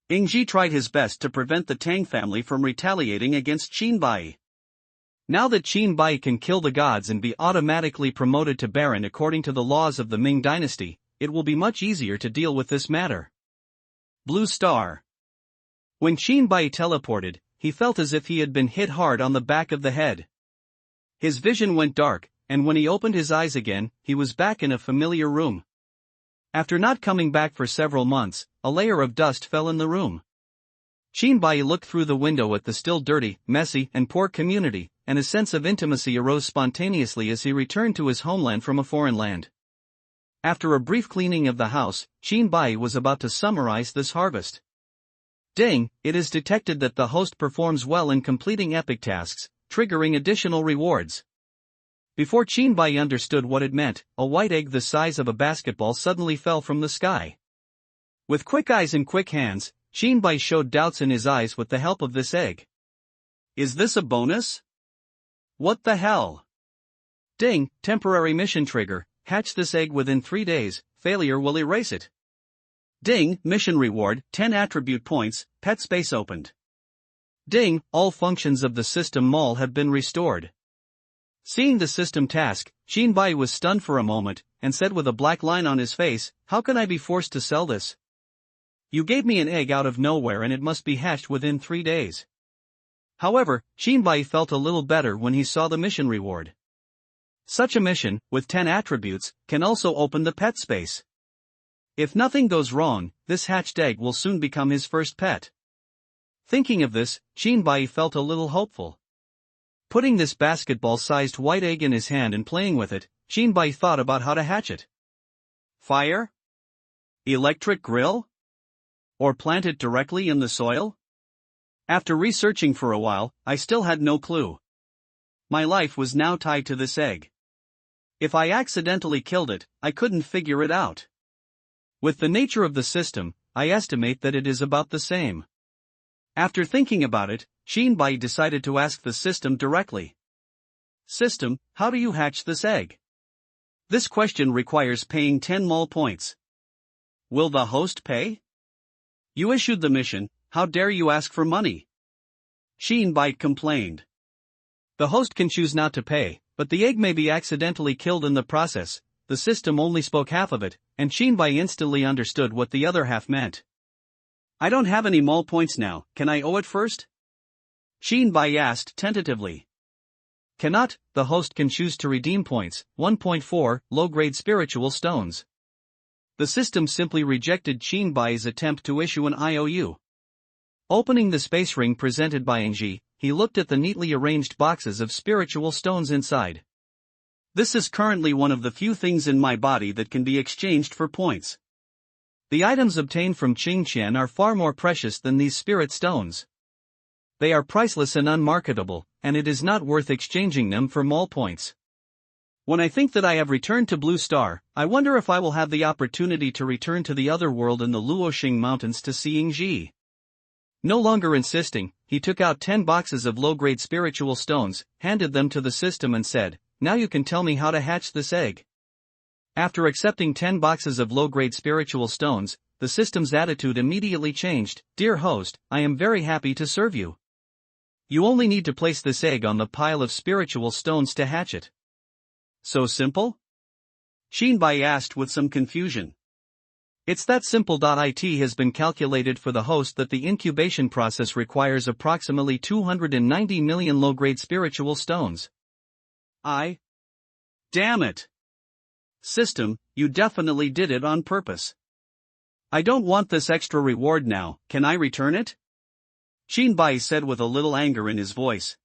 Ingji tried his best to prevent the Tang family from retaliating against Qin Bai. Now that Qin Bai can kill the gods and be automatically promoted to Baron according to the laws of the Ming dynasty, it will be much easier to deal with this matter. Blue Star. When Qin Bai teleported, he felt as if he had been hit hard on the back of the head. His vision went dark, and when he opened his eyes again, he was back in a familiar room. After not coming back for several months, a layer of dust fell in the room. Qin Bai looked through the window at the still dirty, messy, and poor community, and a sense of intimacy arose spontaneously as he returned to his homeland from a foreign land. After a brief cleaning of the house, Qin Bai was about to summarize this harvest. Ding, it is detected that the host performs well in completing epic tasks, triggering additional rewards. Before Qin Bai understood what it meant, a white egg the size of a basketball suddenly fell from the sky. With quick eyes and quick hands, Qin Bai showed doubts in his eyes with the help of this egg. Is this a bonus? What the hell? Ding, temporary mission trigger, hatch this egg within 3 days, failure will erase it. Ding, mission reward, 10 attribute points, pet space opened. Ding, all functions of the system mall have been restored. Seeing the system task, Qin Bai was stunned for a moment, and said with a black line on his face, "How can I be forced to sell this? You gave me an egg out of nowhere and it must be hatched within 3 days. However, Qin Bai felt a little better when he saw the mission reward. Such a mission, with 10 attributes, can also open the pet space. If nothing goes wrong, this hatched egg will soon become his first pet. Thinking of this, Qin Bai felt a little hopeful. Putting this basketball-sized white egg in his hand and playing with it, Qin Bai thought about how to hatch it. Fire? Electric grill? Or plant it directly in the soil? After researching for a while, I still had no clue. My life was now tied to this egg. If I accidentally killed it, I couldn't figure it out. With the nature of the system, I estimate that it is about the same. After thinking about it, Qin Bai decided to ask the system directly. System, how do you hatch this egg? This question requires paying 10 mall points. Will the host pay? You issued the mission, how dare you ask for money? Qin Bai complained. The host can choose not to pay, but the egg may be accidentally killed in the process. The system only spoke half of it, and Qin Bai instantly understood what the other half meant. I don't have any mall points now, can I owe it first? Qin Bai asked tentatively. Cannot, the host can choose to redeem points, 1.4, low-grade spiritual stones. The system simply rejected Qin Bai's attempt to issue an IOU. Opening the space ring presented by Ingji, he looked at the neatly arranged boxes of spiritual stones inside. This is currently one of the few things in my body that can be exchanged for points. The items obtained from Qingqian are far more precious than these spirit stones. They are priceless and unmarketable, and it is not worth exchanging them for mall points. When I think that I have returned to Blue Star, I wonder if I will have the opportunity to return to the other world in the Luoxing Mountains to see Ingji. No longer insisting, he took out 10 boxes of low-grade spiritual stones, handed them to the system and said, "Now you can tell me how to hatch this egg." After accepting 10 boxes of low-grade spiritual stones, the system's attitude immediately changed. "Dear host, I am very happy to serve you. You only need to place this egg on the pile of spiritual stones to hatch it." So simple? Qin Bai asked with some confusion. It's that simple. It has been calculated for the host that the incubation process requires approximately 290 million low-grade spiritual stones. Damn it. System, you definitely did it on purpose. I don't want this extra reward now, can I return it? Qin Bai said with a little anger in his voice.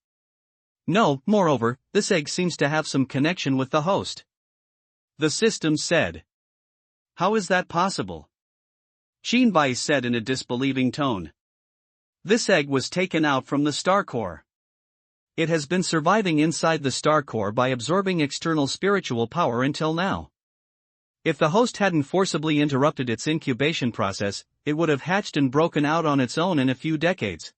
No, moreover, this egg seems to have some connection with the host. The system said. How is that possible? Qin Bai said in a disbelieving tone. This egg was taken out from the star core. It has been surviving inside the star core by absorbing external spiritual power until now. If the host hadn't forcibly interrupted its incubation process, it would have hatched and broken out on its own in a few decades.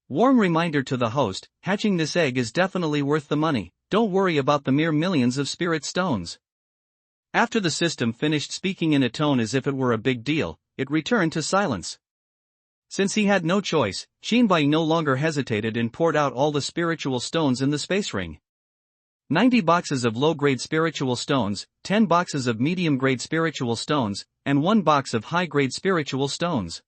Warm reminder to the host, hatching this egg is definitely worth the money, don't worry about the mere millions of spirit stones. After the system finished speaking in a tone as if it were a big deal, it returned to silence. Since he had no choice, Shinbai no longer hesitated and poured out all the spiritual stones in the space ring. 90 boxes of low-grade spiritual stones, 10 boxes of medium-grade spiritual stones, and 1 box of high-grade spiritual stones.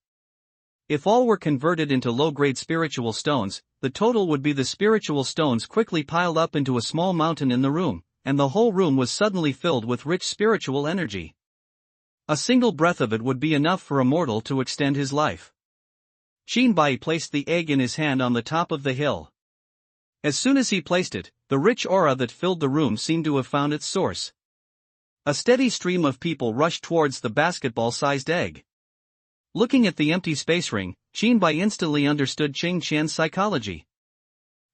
If all were converted into low-grade spiritual stones, the total would be the spiritual stones quickly piled up into a small mountain in the room, and the whole room was suddenly filled with rich spiritual energy. A single breath of it would be enough for a mortal to extend his life. Shinbai placed the egg in his hand on the top of the hill. As soon as he placed it, the rich aura that filled the room seemed to have found its source. A steady stream of people rushed towards the basketball-sized egg. Looking at the empty space ring, Shinbai instantly understood Qing Qian's psychology.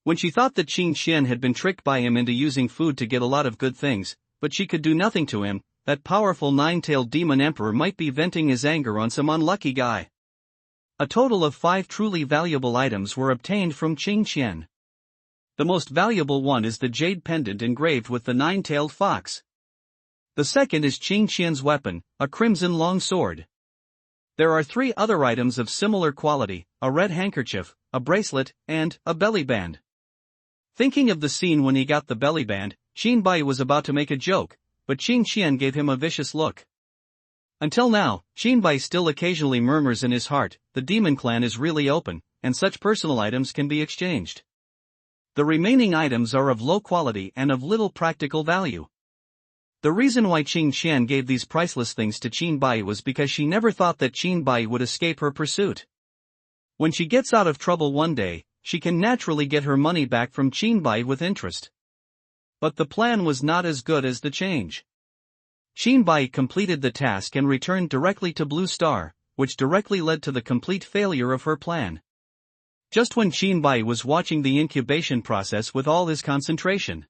When she thought that Qing Qian had been tricked by him into using food to get a lot of good things, but she could do nothing to him, that powerful nine-tailed demon emperor might be venting his anger on some unlucky guy. A total of 5 truly valuable items were obtained from Qing Qian. The most valuable one is the jade pendant engraved with the 9-tailed fox. The second is Qing Qian's weapon, a crimson long sword. There are 3 other items of similar quality, a red handkerchief, a bracelet, and a belly band. Thinking of the scene when he got the belly band, Shinbai was about to make a joke, but Qing Qian gave him a vicious look. Until now, Shinbai still occasionally murmurs in his heart, the demon clan is really open, and such personal items can be exchanged. The remaining items are of low quality and of little practical value. The reason why Qing Qian gave these priceless things to Shinbai was because she never thought that Shinbai would escape her pursuit. When she gets out of trouble one day, she can naturally get her money back from Shinbai with interest. But the plan was not as good as the change. Shinbai completed the task and returned directly to Blue Star, which directly led to the complete failure of her plan. Just when Shinbai was watching the incubation process with all his concentration.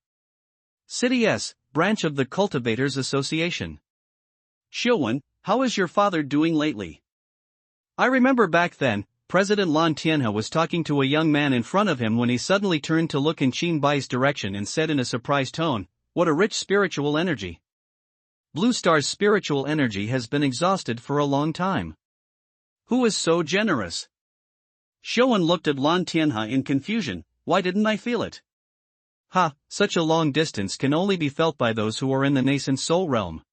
City S, branch of the Cultivators Association. Xiuwen, how is your father doing lately? I remember back then, President Lan Tianhe was talking to a young man in front of him when he suddenly turned to look in Shinbai's direction and said in a surprised tone, "What a rich spiritual energy. Blue Star's spiritual energy has been exhausted for a long time. Who is so generous?" Xiuwen looked at Lan Tianhe in confusion. Why didn't I feel it? Ha, such a long distance can only be felt by those who are in the nascent soul realm.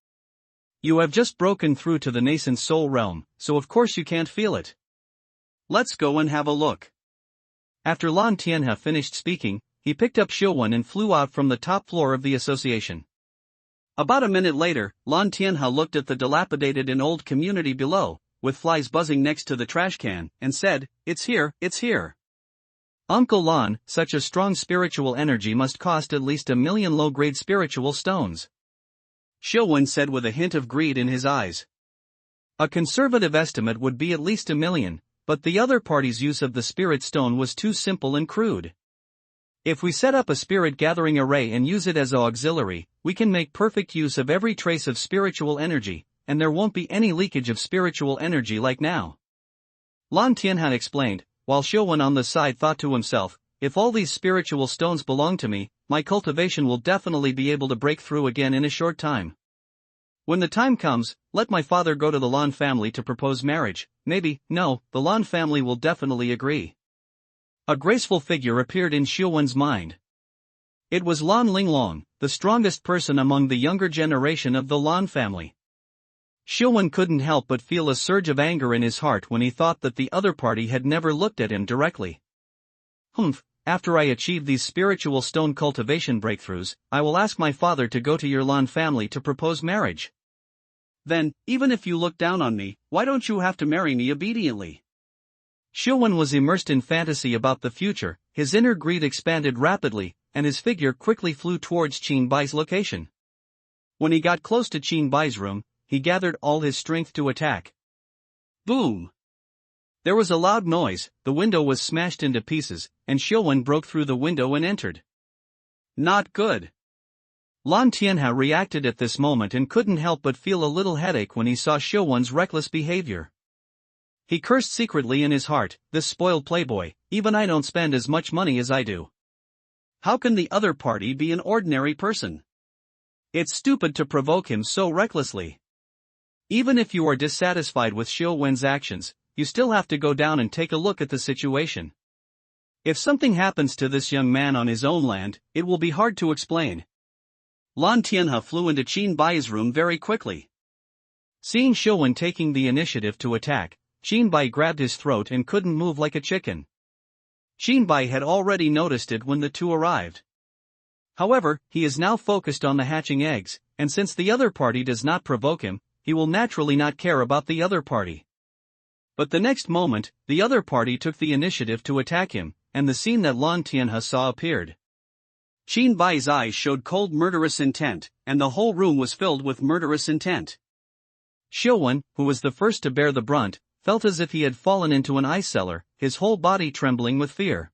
You have just broken through to the nascent soul realm, so of course you can't feel it. Let's go and have a look. After Lan Tianhe finished speaking, he picked up Xiuwen and flew out from the top floor of the association. About a minute later, Lan Tianhe looked at the dilapidated and old community below, with flies buzzing next to the trash can, and said, "It's here, it's here." Uncle Lan, such a strong spiritual energy must cost at least 1 million low-grade spiritual stones. Xiuwen said with a hint of greed in his eyes. A conservative estimate would be at least 1 million, but the other party's use of the spirit stone was too simple and crude. If we set up a spirit gathering array and use it as an auxiliary, we can make perfect use of every trace of spiritual energy, and there won't be any leakage of spiritual energy like now. Lan Tianhe explained, while Xiuwen on the side thought to himself, if all these spiritual stones belong to me, my cultivation will definitely be able to break through again in a short time. When the time comes, let my father go to the Lan family to propose marriage. Maybe, no, the Lan family will definitely agree. A graceful figure appeared in Xiuwen's mind. It was Lan Linglong, the strongest person among the younger generation of the Lan family. Xiuwen couldn't help but feel a surge of anger in his heart when he thought that the other party had never looked at him directly. After I achieve these spiritual stone cultivation breakthroughs, I will ask my father to go to your Lan family to propose marriage. Then, even if you look down on me, why don't you have to marry me obediently? Xiuwen was immersed in fantasy about the future, his inner greed expanded rapidly, and his figure quickly flew towards Qinbai's location. When he got close to Qinbai's room, he gathered all his strength to attack. Boom! There was a loud noise, the window was smashed into pieces, and Xiuwen broke through the window and entered. Not good. Lan Tianhe reacted at this moment and couldn't help but feel a little headache when he saw Xiuwen's reckless behavior. He cursed secretly in his heart, this spoiled playboy, even I don't spend as much money as I do. How can the other party be an ordinary person? It's stupid to provoke him so recklessly. Even if you are dissatisfied with Xiuwen's actions, you still have to go down and take a look at the situation. If something happens to this young man on his own land, it will be hard to explain. Lan Tianhe flew into Qin Bai's room very quickly. Seeing Xiuwen taking the initiative to attack, Qin Bai grabbed his throat and couldn't move like a chicken. Qin Bai had already noticed it when the two arrived. However, he is now focused on the hatching eggs, and since the other party does not provoke him, he will naturally not care about the other party. But the next moment, the other party took the initiative to attack him, and the scene that Lan Tianhe saw appeared. Qin Bai's eyes showed cold murderous intent, and the whole room was filled with murderous intent. Xiuwen, who was the first to bear the brunt, felt as if he had fallen into an ice cellar, his whole body trembling with fear.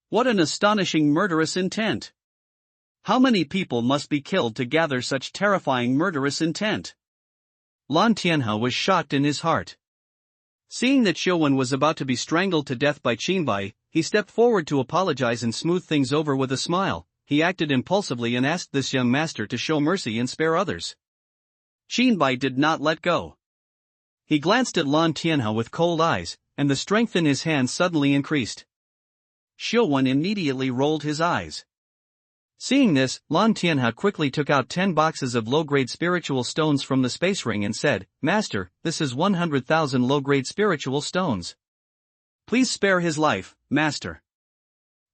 What an astonishing murderous intent! How many people must be killed to gather such terrifying murderous intent? Lan Tianhe was shocked in his heart. Seeing that Xiuwen was about to be strangled to death by Qin Bai, he stepped forward to apologize and smooth things over with a smile. He acted impulsively and asked this young master to show mercy and spare others. Qin Bai did not let go. He glanced at Lan Tianhe with cold eyes, and the strength in his hands suddenly increased. Xiuwen immediately rolled his eyes. Seeing this, Lan Tianhe quickly took out 10 boxes of low-grade spiritual stones from the space ring and said, "Master, this is 100,000 low-grade spiritual stones. Please spare his life, Master."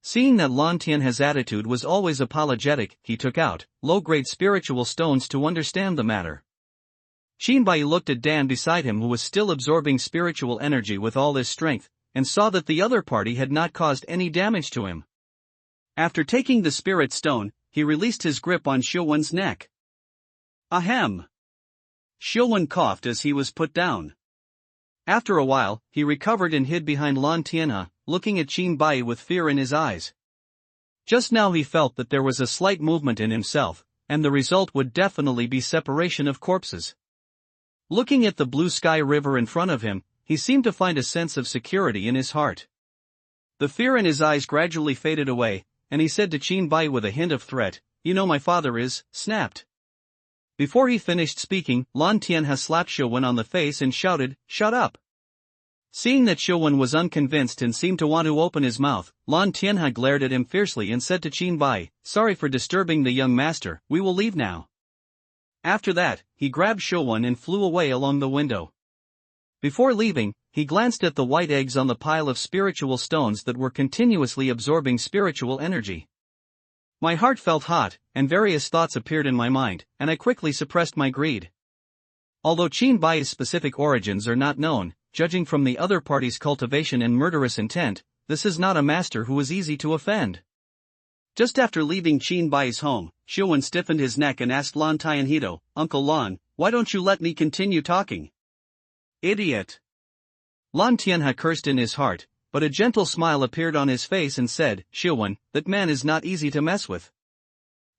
Seeing that Lan Tianhe's attitude was always apologetic, he took out low-grade spiritual stones to understand the matter. Qin Bai looked at Dan beside him, who was still absorbing spiritual energy with all his strength, and saw that the other party had not caused any damage to him. After taking the spirit stone, he released his grip on Xiuwen's neck. Ahem! Xiuwen coughed as he was put down. After a while, he recovered and hid behind Lan Tianhe, looking at Qin Bai with fear in his eyes. Just now he felt that there was a slight movement in himself, and the result would definitely be separation of corpses. Looking at the blue sky river in front of him, he seemed to find a sense of security in his heart. The fear in his eyes gradually faded away, and he said to Qin Bai with a hint of threat, "You know my father is snapped." Before he finished speaking, Lan Tianhe slapped Xiuwen on the face and shouted, "Shut up!" Seeing that Xiuwen was unconvinced and seemed to want to open his mouth, Lan Tianhe glared at him fiercely and said to Qin Bai, "Sorry for disturbing the young master, we will leave now." After that, he grabbed Xiuwen and flew away along the window. Before leaving, he glanced at the white eggs on the pile of spiritual stones that were continuously absorbing spiritual energy. My heart felt hot, and various thoughts appeared in my mind, and I quickly suppressed my greed. Although Qin Bai's specific origins are not known, judging from the other party's cultivation and murderous intent, this is not a master who is easy to offend. Just after leaving Qin Bai's home, Xiuwen stiffened his neck and asked Lan Tianhe, "Uncle Lan, why don't you let me continue talking?" "Idiot!" Lan Tianhe cursed in his heart, but a gentle smile appeared on his face and said, "Xiuwen, that man is not easy to mess with.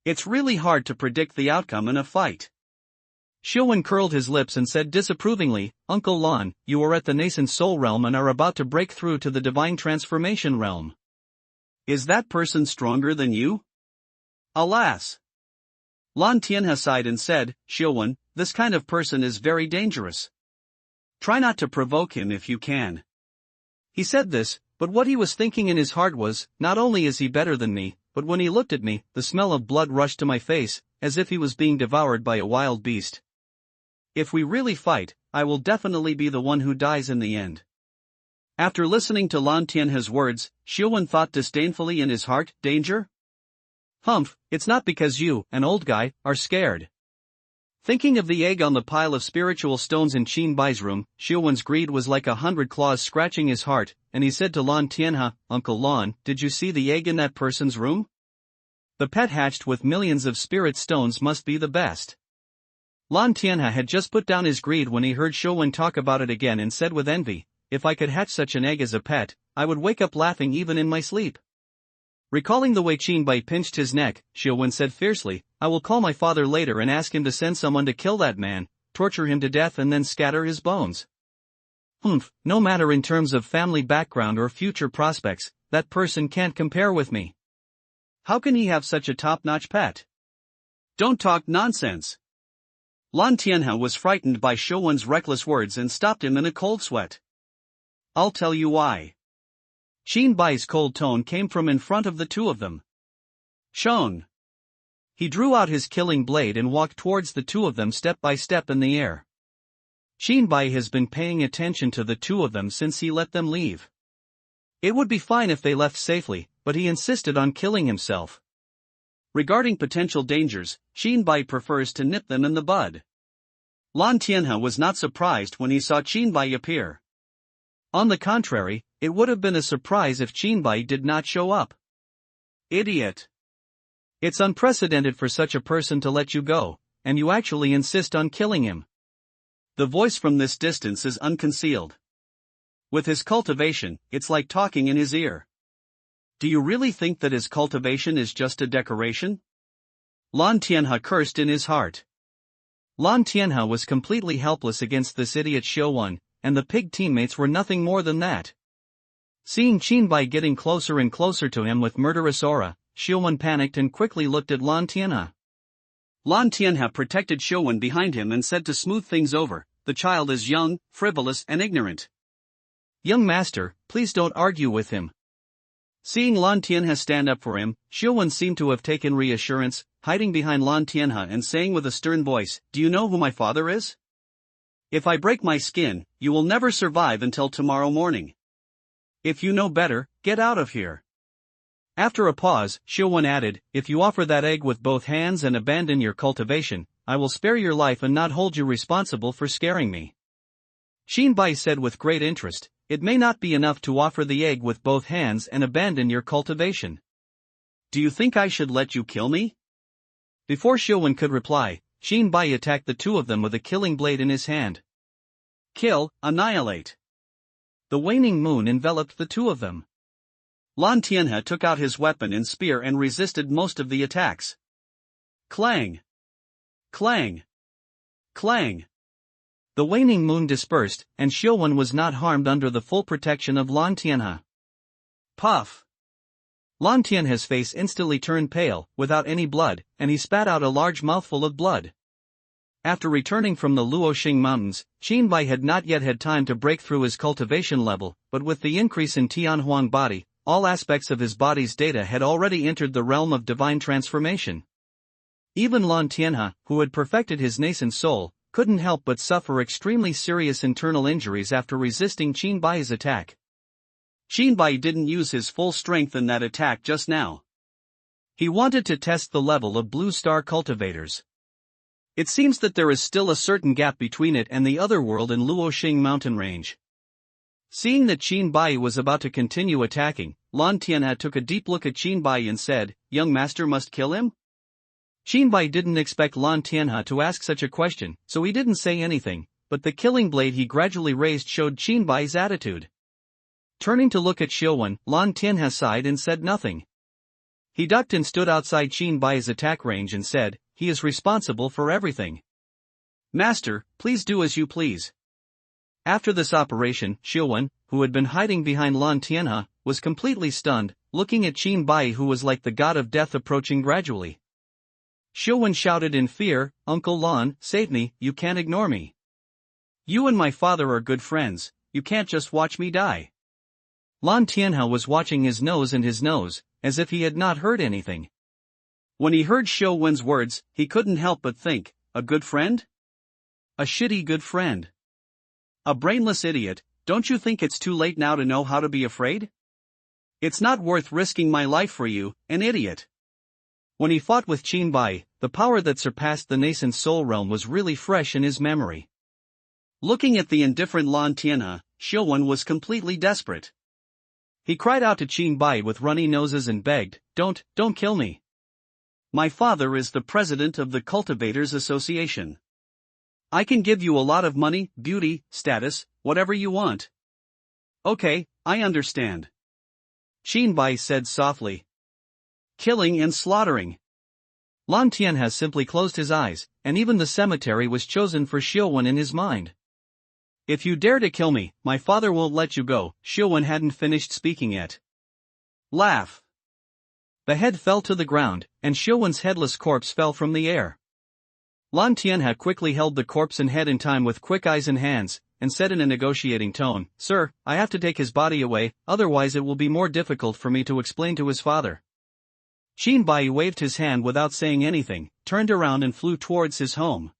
It's really hard to predict the outcome in a fight." Xiuwen curled his lips and said disapprovingly, "Uncle Lan, you are at the nascent soul realm and are about to break through to the divine transformation realm. Is that person stronger than you?" "Alas!" Lan Tianhe sighed and said, "Xiuwen, this kind of person is very dangerous. Try not to provoke him if you can." He said this, but what he was thinking in his heart was, not only is he better than me, but when he looked at me, the smell of blood rushed to my face, as if he was being devoured by a wild beast. If we really fight, I will definitely be the one who dies in the end. After listening to Lan Tianhe's words, Xiuwen thought disdainfully in his heart, danger? Humph, it's not because you, an old guy, are scared. Thinking of the egg on the pile of spiritual stones in Qin Bai's room, Xiuwen's greed was like 100 claws scratching his heart, and he said to Lan Tianhe, "Uncle Lan, did you see the egg in that person's room? The pet hatched with millions of spirit stones must be the best." Lan Tianhe had just put down his greed when he heard Xiuwen talk about it again and said with envy, "If I could hatch such an egg as a pet, I would wake up laughing even in my sleep." Recalling the way Qinbai pinched his neck, Xiaowen said fiercely, I will call my father later and ask him to send someone to kill that man, torture him to death and then scatter his bones. No matter in terms of family background or future prospects, that person can't compare with me. How can he have such a top-notch pet? Don't talk nonsense. Lan Tianhe was frightened by Xiaowen's reckless words and stopped him in a cold sweat. I'll tell you why. Qinbai's cold tone came from in front of the two of them. Shone. He drew out his killing blade and walked towards the two of them step by step in the air. Qinbai has been paying attention to the two of them since he let them leave. It would be fine if they left safely, but he insisted on killing himself. Regarding potential dangers, Qinbai prefers to nip them in the bud. Lan Tianhe was not surprised when he saw Qinbai appear. On the contrary, it would have been a surprise if Qinbai did not show up. Idiot. It's unprecedented for such a person to let you go, and you actually insist on killing him. The voice from this distance is unconcealed. With his cultivation, it's like talking in his ear. Do you really think that his cultivation is just a decoration? Lan Tianhe cursed in his heart. Lan Tianhe was completely helpless against this idiot Xiaowen, and the pig teammates were nothing more than that. Seeing Qinbai getting closer and closer to him with murderous aura, Xiaowen panicked and quickly looked at Lan Tianhe. Lan Tianhe protected Xiaowen behind him and said to smooth things over, the child is young, frivolous and ignorant. Young master, please don't argue with him. Seeing Lan Tianhe stand up for him, Xiaowen seemed to have taken reassurance, hiding behind Lan Tianhe and saying with a stern voice, do you know who my father is? If I break my skin, you will never survive until tomorrow morning. If you know better, get out of here. After a pause, Xiaowen added, if you offer that egg with both hands and abandon your cultivation, I will spare your life and not hold you responsible for scaring me. Qinbai said with great interest, it may not be enough to offer the egg with both hands and abandon your cultivation. Do you think I should let you kill me? Before Xiaowen could reply, Qinbai attacked the two of them with a killing blade in his hand. Kill, annihilate. The waning moon enveloped the two of them. Lan Tianhe took out his weapon and spear and resisted most of the attacks. Clang! Clang! Clang! The waning moon dispersed, and Xiaowen was not harmed under the full protection of Lan Tianhe. Puff! Lan Tianhe's face instantly turned pale, without any blood, and he spat out a large mouthful of blood. After returning from the Luoxing Mountains, Qinbai had not yet had time to break through his cultivation level, but with the increase in Tianhuang body, all aspects of his body's data had already entered the realm of divine transformation. Even Lan Tianhe, who had perfected his nascent soul, couldn't help but suffer extremely serious internal injuries after resisting Qinbai's attack. Qinbai didn't use his full strength in that attack just now. He wanted to test the level of Blue Star cultivators. It seems that there is still a certain gap between it and the other world in Luoxing mountain range. Seeing that Qinbai was about to continue attacking, Lan Tianhe took a deep look at Qinbai and said, young master must kill him? Qinbai didn't expect Lan Tianhe to ask such a question, so he didn't say anything, but the killing blade he gradually raised showed Qinbai's attitude. Turning to look at Xiaowen, Lan Tianhe sighed and said nothing. He ducked and stood outside Qinbai's attack range and said, he is responsible for everything. Master, please do as you please. After this operation, Xiaowen, who had been hiding behind Lan Tianhe, was completely stunned, looking at Qinbai who was like the god of death approaching gradually. Xiaowen shouted in fear, Uncle Lan, save me, you can't ignore me. You and my father are good friends, you can't just watch me die. Lan Tianhe was watching his nose and his nose, as if he had not heard anything. When he heard Xiaowen's words, he couldn't help but think, a good friend? A shitty good friend. A brainless idiot, don't you think it's too late now to know how to be afraid? It's not worth risking my life for you, an idiot. When he fought with Qinbai, the power that surpassed the nascent soul realm was really fresh in his memory. Looking at the indifferent Lan Tianhe, Xiaowen was completely desperate. He cried out to Qinbai with runny noses and begged, don't kill me. My father is the president of the Cultivators Association. I can give you a lot of money, beauty, status, whatever you want. Okay, I understand. Qinbai said softly. killing and slaughtering. Lan Tianhe simply closed his eyes, and even the cemetery was chosen for Xiuwen in his mind. If you dare to kill me, my father won't let you go. Xiuwen hadn't finished speaking yet. Laugh. The head fell to the ground, and Xiuwen's headless corpse fell from the air. Lan Tianhe quickly held the corpse and head in time with quick eyes and hands, and said in a negotiating tone, "Sir, I have to take his body away, otherwise it will be more difficult for me to explain to his father." Qin Bai waved his hand without saying anything, turned around and flew towards his home.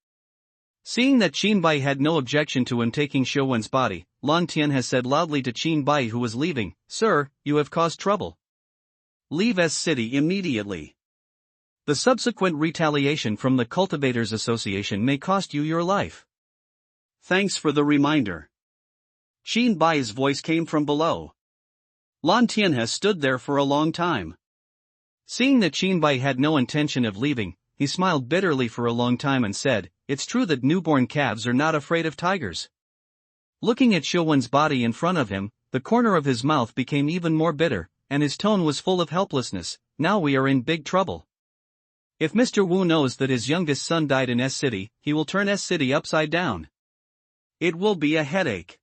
Seeing that Qin Bai had no objection to him taking Xiuwen's body, Lan Tianhe said loudly to Qin Bai, who was leaving, "Sir, you have caused trouble. Leave S City immediately. The subsequent retaliation from the Cultivators Association may cost you your life." Thanks for the reminder. Qin Bai's voice came from below. Lan Tianhe stood there for a long time. Seeing that Qin Bai had no intention of leaving, he smiled bitterly for a long time and said, "It's true that newborn calves are not afraid of tigers." Looking at Xiuwen's body in front of him, the corner of his mouth became even more bitter, and his tone was full of helplessness. "Now we are in big trouble. If Mr. Wu knows that his youngest son died in S City, he will turn S City upside down. It will be a headache."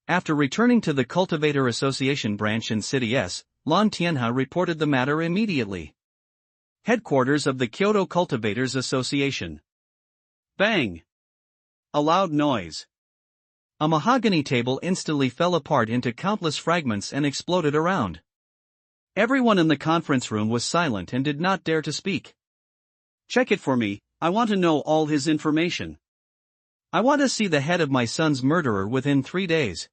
After returning to the Cultivator Association branch in City S, Lan Tianhe reported the matter immediately. Headquarters of the Kyoto Cultivators Association. Bang! A loud noise. A mahogany table instantly fell apart into countless fragments and exploded around. Everyone in the conference room was silent and did not dare to speak. "Check it for me, I want to know all his information. I want to see the head of my son's murderer within 3 days."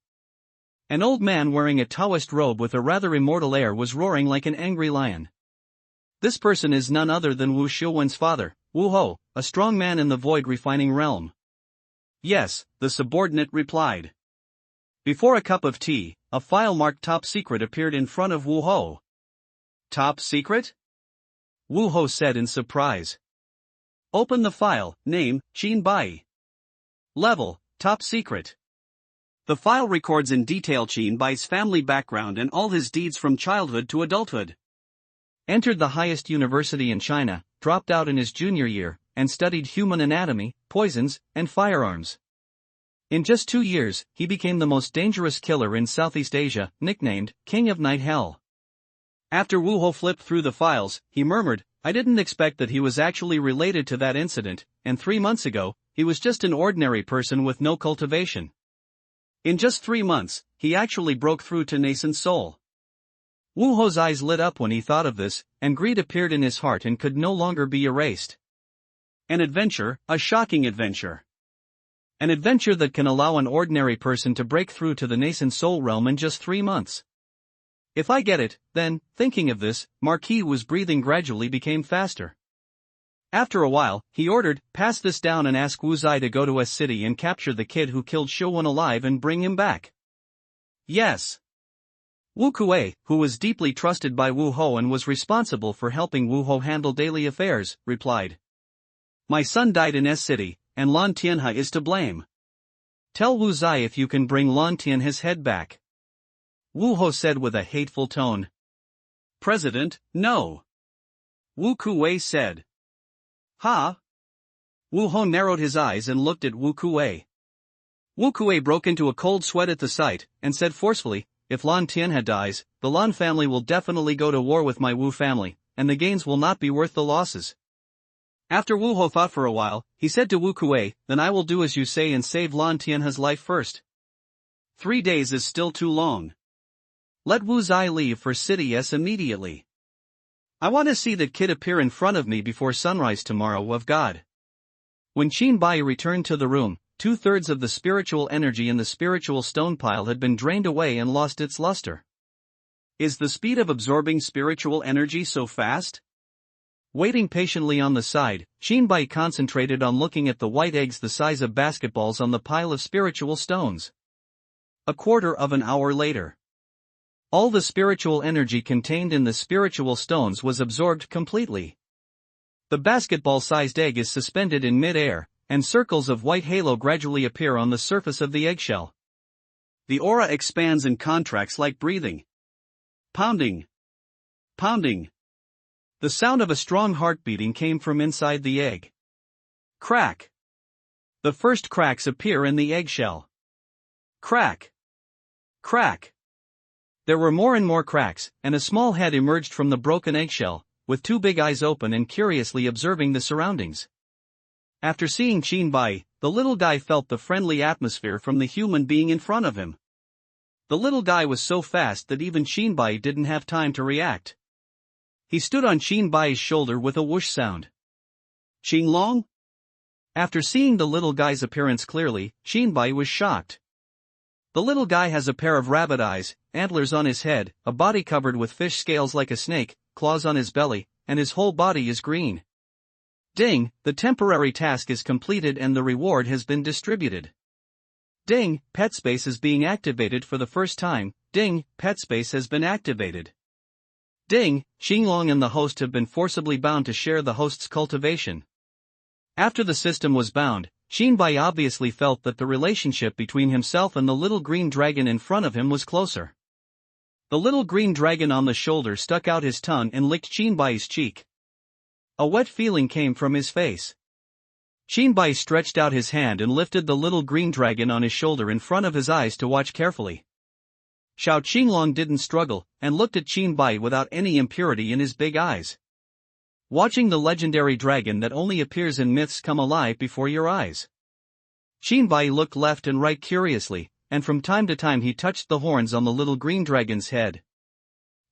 An old man wearing a Taoist robe with a rather immortal air was roaring like an angry lion. This person is none other than Wu Xiuwen's father, Wu Ho, a strong man in the void refining realm. "Yes," the subordinate replied. Before a cup of tea, a file marked Top Secret appeared in front of Wu Ho. "Top Secret?" Wu Ho said in surprise. "Open the file, name, Qin Bai. Level, Top Secret. The file records in detail Qin Bai's family background and all his deeds from childhood to adulthood. Entered the highest university in China, dropped out in his junior year, and studied human anatomy, poisons, and firearms. In just 2 years, he became the most dangerous killer in Southeast Asia, nicknamed King of Night Hell." After Wu Ho flipped through the files, he murmured, "I didn't expect that he was actually related to that incident, and 3 months ago, he was just an ordinary person with no cultivation. In just 3 months, he actually broke through to nascent soul." Wu Ho's eyes lit up when he thought of this, and greed appeared in his heart and could no longer be erased. An adventure, a shocking adventure. An adventure that can allow an ordinary person to break through to the nascent soul realm in just 3 months. If I get it, then, thinking of this, Marquis Wu's breathing gradually became faster. After a while, he ordered, "Pass this down and ask Wu Zai to go to S City and capture the kid who killed Xiuwen alive and bring him back." "Yes." Wu Kuei, who was deeply trusted by Wu Ho and was responsible for helping Wu Ho handle daily affairs, replied. "My son died in S City, and Lan Tianhe is to blame. Tell Wu Zai if you can bring Lan Tianhe's head back." Wu Ho said with a hateful tone. "President, no." Wu Kuei said. "Ha?" Wu Ho narrowed his eyes and looked at Wu Kuei. Wu Kuei broke into a cold sweat at the sight, and said forcefully, "If Lan Tianhe dies, the Lan family will definitely go to war with my Wu family, and the gains will not be worth the losses." After Wu Ho thought for a while, he said to Wu Kuei, "Then I will do as you say and save Lan Tianhe's life first." 3 days is still too long. Let Wu Zai leave for City S immediately. I want to see that kid appear in front of me before sunrise tomorrow of God. When Qin Bai returned to the room, 2/3 of the spiritual energy in the spiritual stone pile had been drained away and lost its luster. Is the speed of absorbing spiritual energy so fast? Waiting patiently on the side, Qin Bai concentrated on looking at the white eggs the size of basketballs on the pile of spiritual stones. A quarter of an hour later, all the spiritual energy contained in the spiritual stones was absorbed completely. The basketball-sized egg is suspended in mid-air, and circles of white halo gradually appear on the surface of the eggshell. The aura expands and contracts like breathing. Pounding. Pounding. The sound of a strong heart beating came from inside the egg. Crack. The first cracks appear in the eggshell. Crack. Crack. There were more and more cracks, and a small head emerged from the broken eggshell, with two big eyes open and curiously observing the surroundings. After seeing Qinbai, the little guy felt the friendly atmosphere from the human being in front of him. The little guy was so fast that even Qinbai didn't have time to react. He stood on Qinbai's shoulder with a whoosh sound. Qinglong? After seeing the little guy's appearance clearly, Qinbai was shocked. The little guy has a pair of rabbit eyes, antlers on his head, a body covered with fish scales like a snake, claws on his belly, and his whole body is green. Ding, the temporary task is completed and the reward has been distributed. Ding, PetSpace is being activated for the first time. Ding, PetSpace has been activated. Ding, Qinglong and the host have been forcibly bound to share the host's cultivation. After the system was bound, Qinbai obviously felt that the relationship between himself and the little green dragon in front of him was closer. The little green dragon on the shoulder stuck out his tongue and licked Qinbai's cheek. A wet feeling came from his face. Qinbai stretched out his hand and lifted the little green dragon on his shoulder in front of his eyes to watch carefully. Xiao Qinglong didn't struggle, and looked at Qinbai without any impurity in his big eyes. Watching the legendary dragon that only appears in myths come alive before your eyes. Qinbai looked left and right curiously, and from time to time he touched the horns on the little green dragon's head.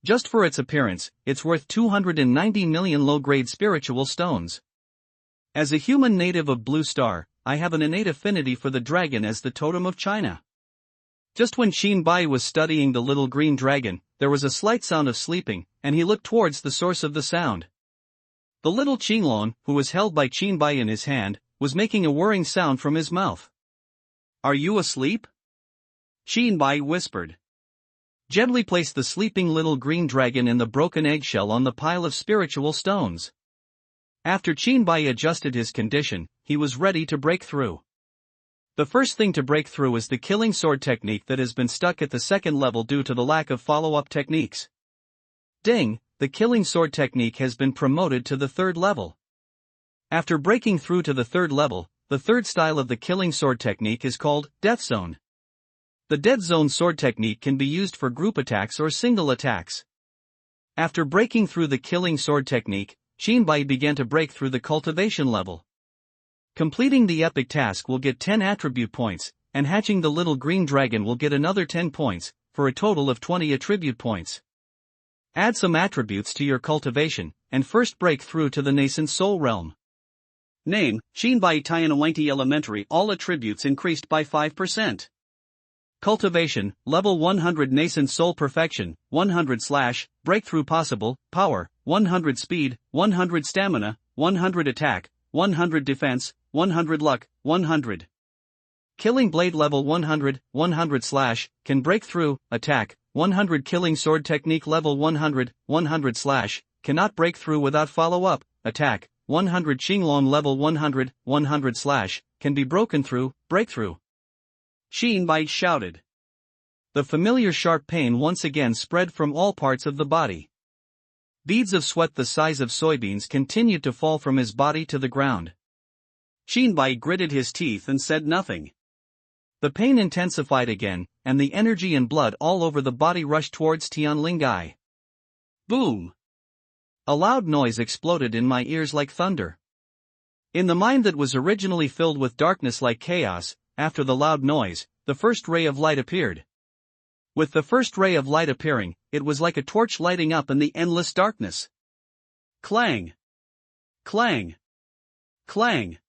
Just for its appearance, it's worth 290 million low-grade spiritual stones. As a human native of Blue Star, I have an innate affinity for the dragon as the totem of China. Just when Qinbai was studying the little green dragon, there was a slight sound of sleeping, and he looked towards the source of the sound. The little Qinglong, who was held by Qinbai in his hand, was making a whirring sound from his mouth. "Are you asleep?" Qinbai whispered. Gently place the sleeping little green dragon in the broken eggshell on the pile of spiritual stones. After Qinbai adjusted his condition, he was ready to break through. The first thing to break through is the killing sword technique that has been stuck at the second level due to the lack of follow-up techniques. Ding, the killing sword technique has been promoted to the third level. After breaking through to the third level, the third style of the killing sword technique is called Death Zone. The Dead Zone sword technique can be used for group attacks or single attacks. After breaking through the killing sword technique, Qinbai began to break through the cultivation level. Completing the epic task will get 10 attribute points, and hatching the little green dragon will get another 10 points, for a total of 20 attribute points. Add some attributes to your cultivation, and first break through to the nascent soul realm. Name, Qinbai Tianwanti Elementary. All attributes increased by 5%. Cultivation, level 100 nascent soul perfection, 100 / breakthrough possible, power, 100 speed, 100 stamina, 100 attack, 100 defense, 100 luck, 100. Killing blade level 100, 100 / can break through, attack, 100 killing sword technique level 100, 100 / cannot break through without follow-up, attack, 100 Qinglong level 100, 100 / can be broken through, breakthrough. Qinbai shouted. The familiar sharp pain once again spread from all parts of the body. Beads of sweat the size of soybeans continued to fall from his body to the ground. Qinbai gritted his teeth and said nothing. The pain intensified again, and the energy and blood all over the body rushed towards Tianlingai. Boom! A loud noise exploded in my ears like thunder. In the mind that was originally filled with darkness like chaos, after the loud noise, the first ray of light appeared. With the first ray of light appearing, it was like a torch lighting up in the endless darkness. Clang! Clang! Clang!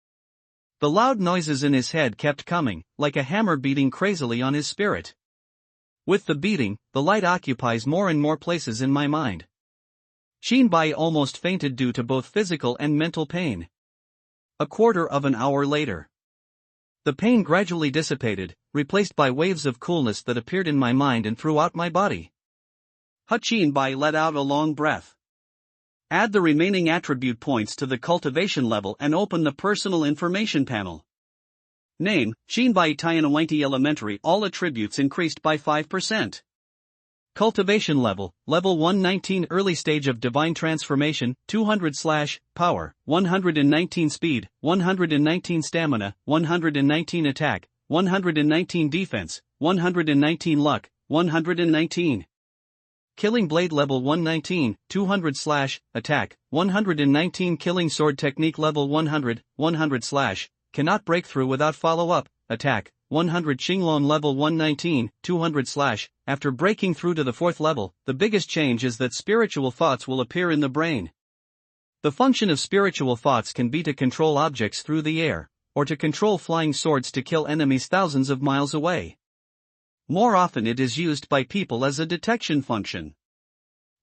The loud noises in his head kept coming, like a hammer beating crazily on his spirit. With the beating, the light occupies more and more places in my mind. Qinbai almost fainted due to both physical and mental pain. A quarter of an hour later. The pain gradually dissipated, replaced by waves of coolness that appeared in my mind and throughout my body. Qinbai let out a long breath. Add the remaining attribute points to the cultivation level and open the personal information panel. Name, Qinbai Tianwanti Elementary. All attributes increased by 5%. Cultivation level, level 119 early stage of divine transformation, 200/power, 119 speed, 119 stamina, 119 attack, 119 defense, 119 luck, 119. Killing blade level 119, 200/attack, 119 killing sword technique level 100/, cannot break through without follow-up, attack, 100 Xinglong level 119, 200/, after breaking through to the 4th level, the biggest change is that spiritual thoughts will appear in the brain. The function of spiritual thoughts can be to control objects through the air, or to control flying swords to kill enemies thousands of miles away. More often it is used by people as a detection function.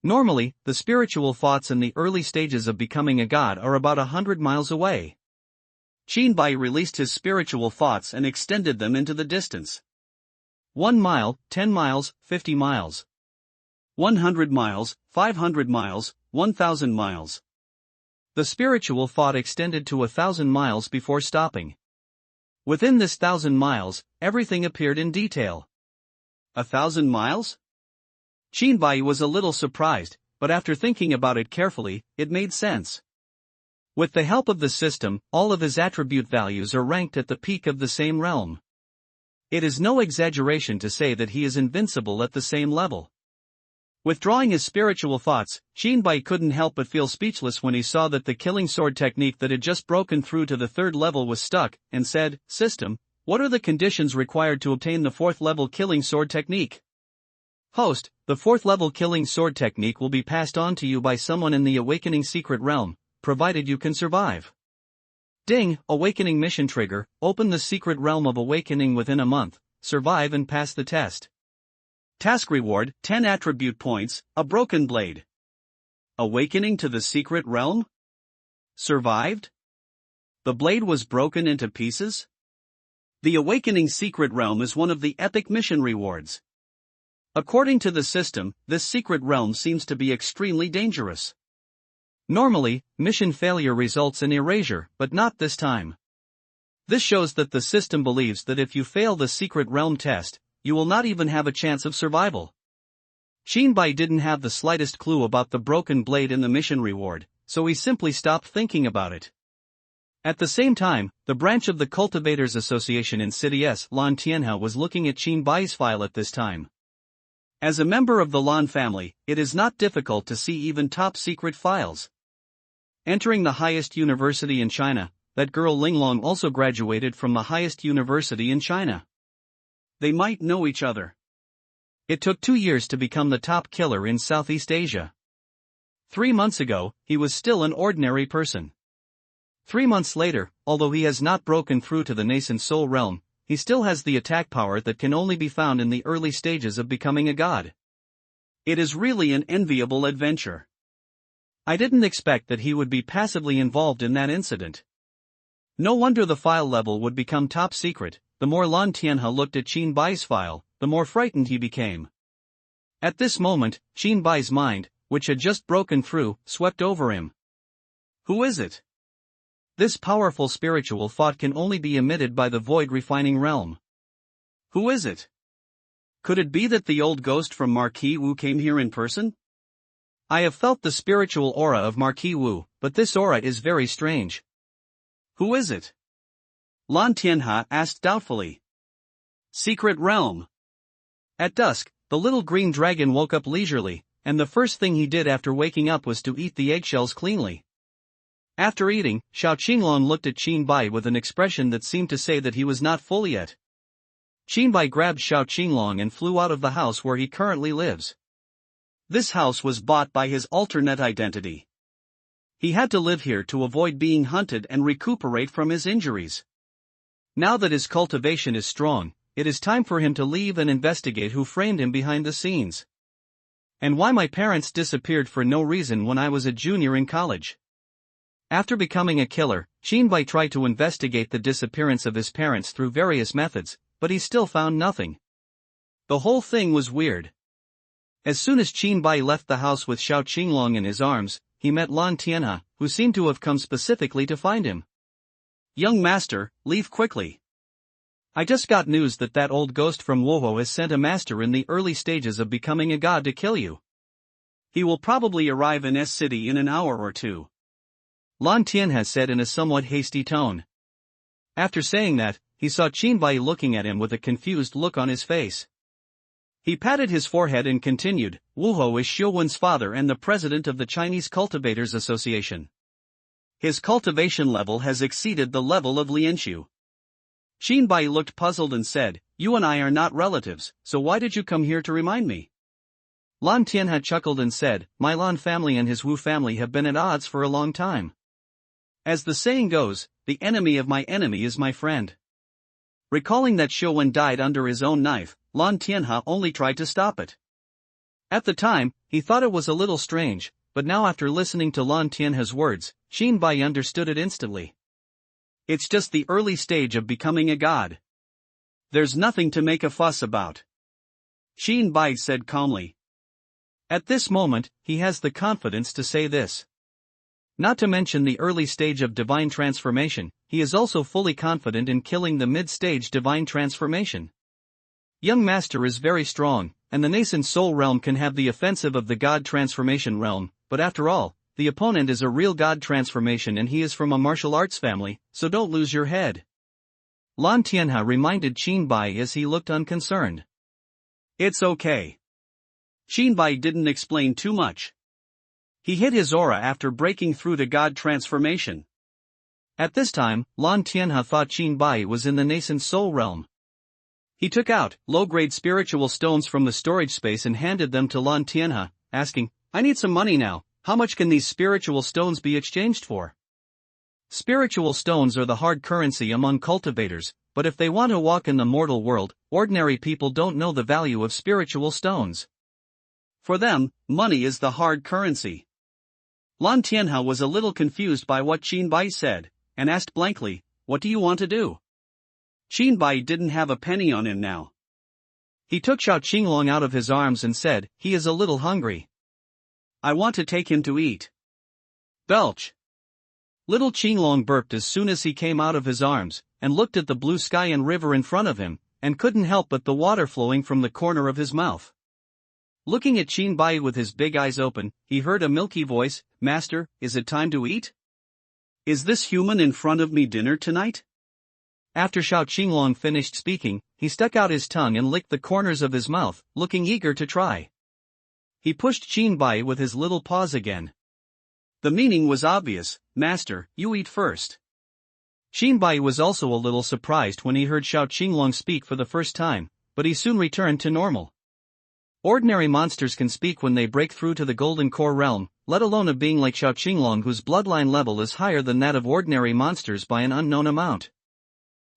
Normally, the spiritual thoughts in the early stages of becoming a god are about 100 miles away. Qinbai released his spiritual thoughts and extended them into the distance. 1 mile, 10 miles, 50 miles. 100 miles, 500 miles, 1,000 miles. The spiritual thought extended to 1,000 miles before stopping. Within this 1,000 miles, everything appeared in detail. 1,000 miles? Qinbai was a little surprised, but after thinking about it carefully, it made sense. With the help of the system, all of his attribute values are ranked at the peak of the same realm. It is no exaggeration to say that he is invincible at the same level. Withdrawing his spiritual thoughts, Qinbai couldn't help but feel speechless when he saw that the killing sword technique that had just broken through to the 3rd level was stuck, and said, "System, what are the conditions required to obtain the 4th level killing sword technique?" Host, the 4th level killing sword technique will be passed on to you by someone in the Awakening Secret Realm, provided you can survive. Ding, Awakening Mission trigger, open the Secret Realm of Awakening within a month, survive and pass the test. Task reward, 10 attribute points, a broken blade. Awakening to the Secret Realm? Survived? The blade was broken into pieces? The Awakening Secret Realm is one of the epic mission rewards. According to the system, this secret realm seems to be extremely dangerous. Normally, mission failure results in erasure, but not this time. This shows that the system believes that if you fail the secret realm test, you will not even have a chance of survival. Qinbai didn't have the slightest clue about the broken blade in the mission reward, so he simply stopped thinking about it. At the same time, the branch of the Cultivators Association in City S. Lan Tianhe was looking at Qinbai's file at this time. As a member of the Lan family, it is not difficult to see even top-secret files. Entering the highest university in China, that girl Linglong also graduated from the highest university in China. They might know each other. It took 2 years to become the top killer in Southeast Asia. 3 months ago, he was still an ordinary person. 3 months later, although he has not broken through to the nascent soul realm, he still has the attack power that can only be found in the early stages of becoming a god. It is really an enviable adventure. I didn't expect that he would be passively involved in that incident. No wonder the file level would become top secret. The more Lan Tianhe looked at Qinbai's file, the more frightened he became. At this moment, Qinbai's mind, which had just broken through, swept over him. Who is it? This powerful spiritual thought can only be emitted by the void refining realm. Who is it? Could it be that the old ghost from Marquis Wu came here in person? I have felt the spiritual aura of Marquis Wu, but this aura is very strange. Who is it? Lan Tianhe asked doubtfully. Secret realm. At dusk, the little green dragon woke up leisurely, and the first thing he did after waking up was to eat the eggshells cleanly. After eating, Xiao Qinglong looked at Qinbai with an expression that seemed to say that he was not full yet. Qinbai grabbed Xiao Qinglong and flew out of the house where he currently lives. This house was bought by his alternate identity. He had to live here to avoid being hunted and recuperate from his injuries. Now that his cultivation is strong, it is time for him to leave and investigate who framed him behind the scenes. And why my parents disappeared for no reason when I was a junior in college. After becoming a killer, Qinbai tried to investigate the disappearance of his parents through various methods, but he still found nothing. The whole thing was weird. As soon as Qinbai left the house with Xiao Qinglong in his arms, he met Lan Tianhe, who seemed to have come specifically to find him. Young master, leave quickly. I just got news that old ghost from Woho has sent a master in the early stages of becoming a god to kill you. He will probably arrive in S City in an hour or two. Lan Tianhe said in a somewhat hasty tone. After saying that, he saw Qinbai looking at him with a confused look on his face. He patted his forehead and continued, Wuho is Xiuwen's father and the president of the Chinese Cultivators Association. His cultivation level has exceeded the level of Lianxiu. Qinbai looked puzzled and said, You and I are not relatives, so why did you come here to remind me? Lan Tianhe chuckled and said, My Lan family and his Wu family have been at odds for a long time. As the saying goes, the enemy of my enemy is my friend. Recalling that Xiuwen died under his own knife, Lan Tianhe only tried to stop it. At the time, he thought it was a little strange, but now after listening to Lan Tianhe's words, Qinbai understood it instantly. It's just the early stage of becoming a god. There's nothing to make a fuss about. Qinbai said calmly. At this moment, he has the confidence to say this. Not to mention the early stage of divine transformation, he is also fully confident in killing the mid-stage divine transformation. Young Master is very strong, and the nascent soul realm can have the offensive of the god transformation realm, but after all, the opponent is a real god transformation and he is from a martial arts family, so don't lose your head. Lan Tianhe reminded Qinbai as he looked unconcerned. It's okay. Qinbai didn't explain too much. He hid his aura after breaking through to god transformation. At this time, Lan Tianhe thought Qinbai was in the nascent soul realm. He took out low-grade spiritual stones from the storage space and handed them to Lan Tianhe, asking, I need some money now, how much can these spiritual stones be exchanged for? Spiritual stones are the hard currency among cultivators, but if they want to walk in the mortal world, ordinary people don't know the value of spiritual stones. For them, money is the hard currency. Lan Tianhe was a little confused by what Qinbai said, and asked blankly, What do you want to do? Qinbai didn't have a penny on him now. He took Xiao Qinglong out of his arms and said, He is a little hungry. I want to take him to eat. Belch. Little Qinglong burped as soon as he came out of his arms, and looked at the blue sky and river in front of him, and couldn't help but the water flowing from the corner of his mouth. Looking at Qinbai with his big eyes open, he heard a milky voice, Master, is it time to eat? Is this human in front of me dinner tonight? After Xiao Qinglong finished speaking, he stuck out his tongue and licked the corners of his mouth, looking eager to try. He pushed Qinbai with his little paws again. The meaning was obvious, Master, you eat first. Qinbai was also a little surprised when he heard Xiao Qinglong speak for the first time, but he soon returned to normal. Ordinary monsters can speak when they break through to the Golden Core realm, let alone a being like Xiao Qinglong whose bloodline level is higher than that of ordinary monsters by an unknown amount.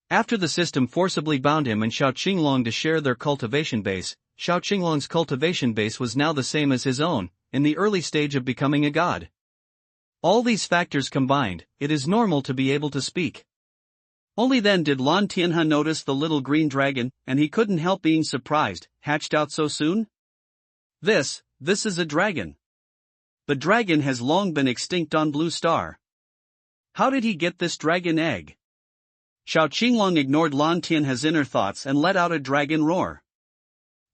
After the system forcibly bound him and Xiao Qinglong to share their cultivation base, Xiao Qinglong's cultivation base was now the same as his own, in the early stage of becoming a god. All these factors combined, it is normal to be able to speak. Only then did Lan Tianhe notice the little green dragon, and he couldn't help being surprised, hatched out so soon? This is a dragon. The dragon has long been extinct on Blue Star. How did he get this dragon egg? Xiao Qinglong ignored Lan Tianhe's inner thoughts and let out a dragon roar.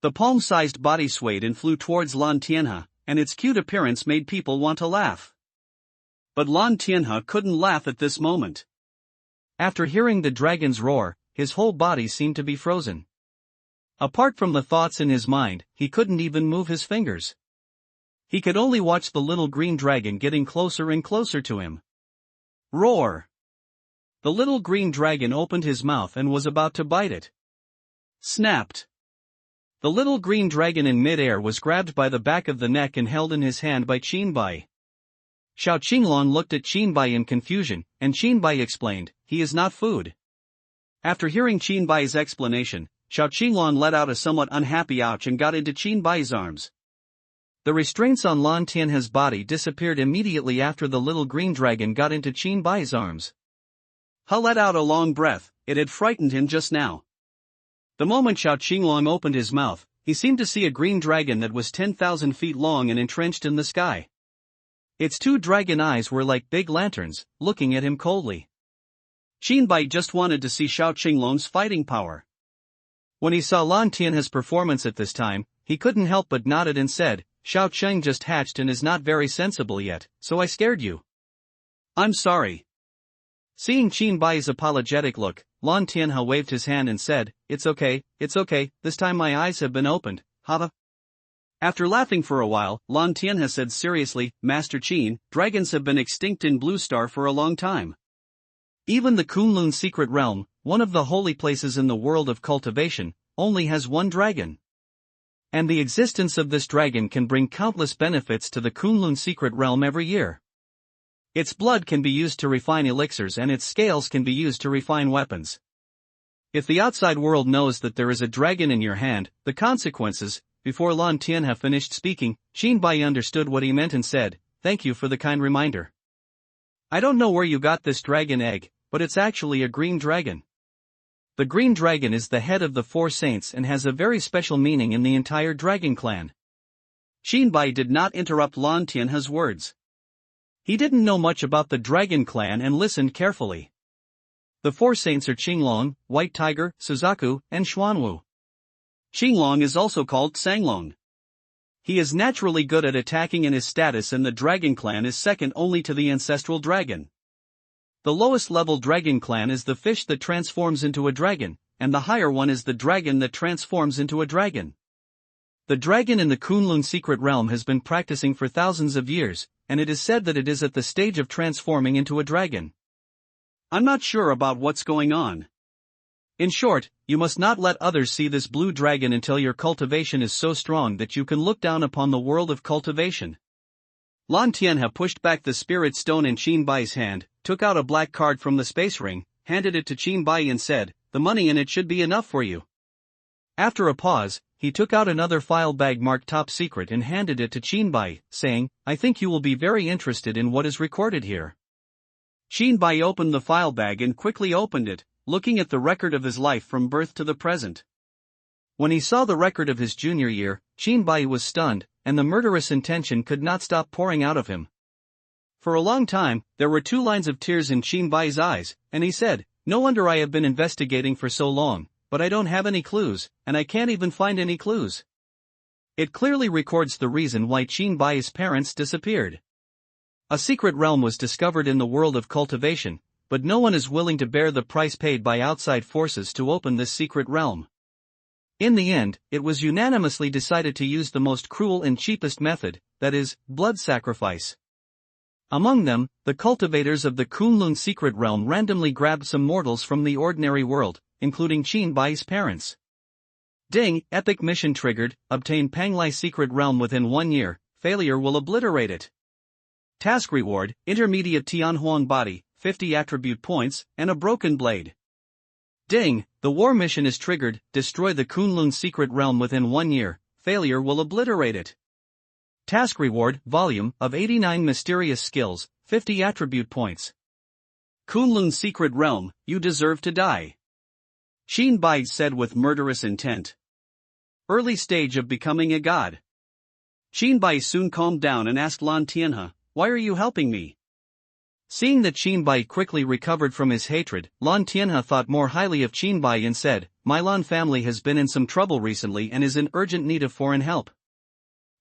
The palm-sized body swayed and flew towards Lan Tianhe, and its cute appearance made people want to laugh. But Lan Tianhe couldn't laugh at this moment. After hearing the dragon's roar, his whole body seemed to be frozen. Apart from the thoughts in his mind, he couldn't even move his fingers. He could only watch the little green dragon getting closer and closer to him. Roar! The little green dragon opened his mouth and was about to bite it. Snapped! The little green dragon in mid-air was grabbed by the back of the neck and held in his hand by Qinbai. Xiao Qinglong looked at Qinbai in confusion, and Qinbai explained, he is not food. After hearing Qinbai's explanation, Xiao Qinglong let out a somewhat unhappy ouch and got into Qinbai's arms. The restraints on Lan Tianhe's body disappeared immediately after the little green dragon got into Qinbai's arms. He let out a long breath, it had frightened him just now. The moment Xiao Qinglong opened his mouth, he seemed to see a green dragon that was 10,000 feet long and entrenched in the sky. Its two dragon eyes were like big lanterns, looking at him coldly. Qinbai just wanted to see Xiao Qinglong's fighting power. When he saw Lan Tianhe's performance at this time, he couldn't help but nodded and said, Xiao Qing just hatched and is not very sensible yet, so I scared you. I'm sorry. Seeing Qinbai's apologetic look, Lan Tianhe waved his hand and said, it's okay, this time my eyes have been opened, haha. After laughing for a while, Lan Tianhe said seriously, Master Qin, dragons have been extinct in Blue Star for a long time. Even the Kunlun Secret Realm, one of the holy places in the world of cultivation, only has one dragon. And the existence of this dragon can bring countless benefits to the Kunlun Secret Realm every year. Its blood can be used to refine elixirs and its scales can be used to refine weapons. If the outside world knows that there is a dragon in your hand, the consequences. Before Lan Tianhe finished speaking, Qinbai understood what he meant and said, thank you for the kind reminder. I don't know where you got this dragon egg, but it's actually a green dragon. The green dragon is the head of the four saints and has a very special meaning in the entire dragon clan. Qinbai did not interrupt Lan Tianhe's words. He didn't know much about the dragon clan and listened carefully. The four saints are Qinglong, White Tiger, Suzaku, and Xuanwu. Qinglong is also called Sanglong. He is naturally good at attacking and his status in the dragon clan is second only to the ancestral dragon. The lowest level dragon clan is the fish that transforms into a dragon, and the higher one is the dragon that transforms into a dragon. The dragon in the Kunlun Secret Realm has been practicing for thousands of years, and it is said that it is at the stage of transforming into a dragon. I'm not sure about what's going on. In short, you must not let others see this blue dragon until your cultivation is so strong that you can look down upon the world of cultivation. Lan Tianhe pushed back the spirit stone in Qinbai's hand, took out a black card from the space ring, handed it to Qinbai and said, the money in it should be enough for you. After a pause, he took out another file bag marked top secret and handed it to Qinbai, saying, I think you will be very interested in what is recorded here. Qinbai opened the file bag and quickly opened it, looking at the record of his life from birth to the present. When he saw the record of his junior year, Qinbai was stunned, and the murderous intention could not stop pouring out of him. For a long time, there were 2 lines of tears in Qinbai's eyes, and he said, no wonder I have been investigating for so long, but I don't have any clues, and I can't even find any clues. It clearly records the reason why Qinbai's parents disappeared. A secret realm was discovered in the world of cultivation, but no one is willing to bear the price paid by outside forces to open this secret realm. In the end, it was unanimously decided to use the most cruel and cheapest method, that is, blood sacrifice. Among them, the cultivators of the Kunlun secret realm randomly grabbed some mortals from the ordinary world, including Qinbai's parents. Ding, epic mission triggered, obtain Panglai secret realm within 1 year, failure will obliterate it. Task reward, intermediate Tianhuang body, 50 attribute points, and a broken blade. Ding, the war mission is triggered, destroy the Kunlun secret realm within 1 year, failure will obliterate it. Task reward, volume, of 89 mysterious skills, 50 attribute points. Kunlun secret realm, you deserve to die. Qinbai said with murderous intent. Early stage of becoming a god. Qinbai soon calmed down and asked Lan Tianhe, why are you helping me? Seeing that Qinbai quickly recovered from his hatred, Lan Tianhe thought more highly of Qinbai and said, my Lan family has been in some trouble recently and is in urgent need of foreign help.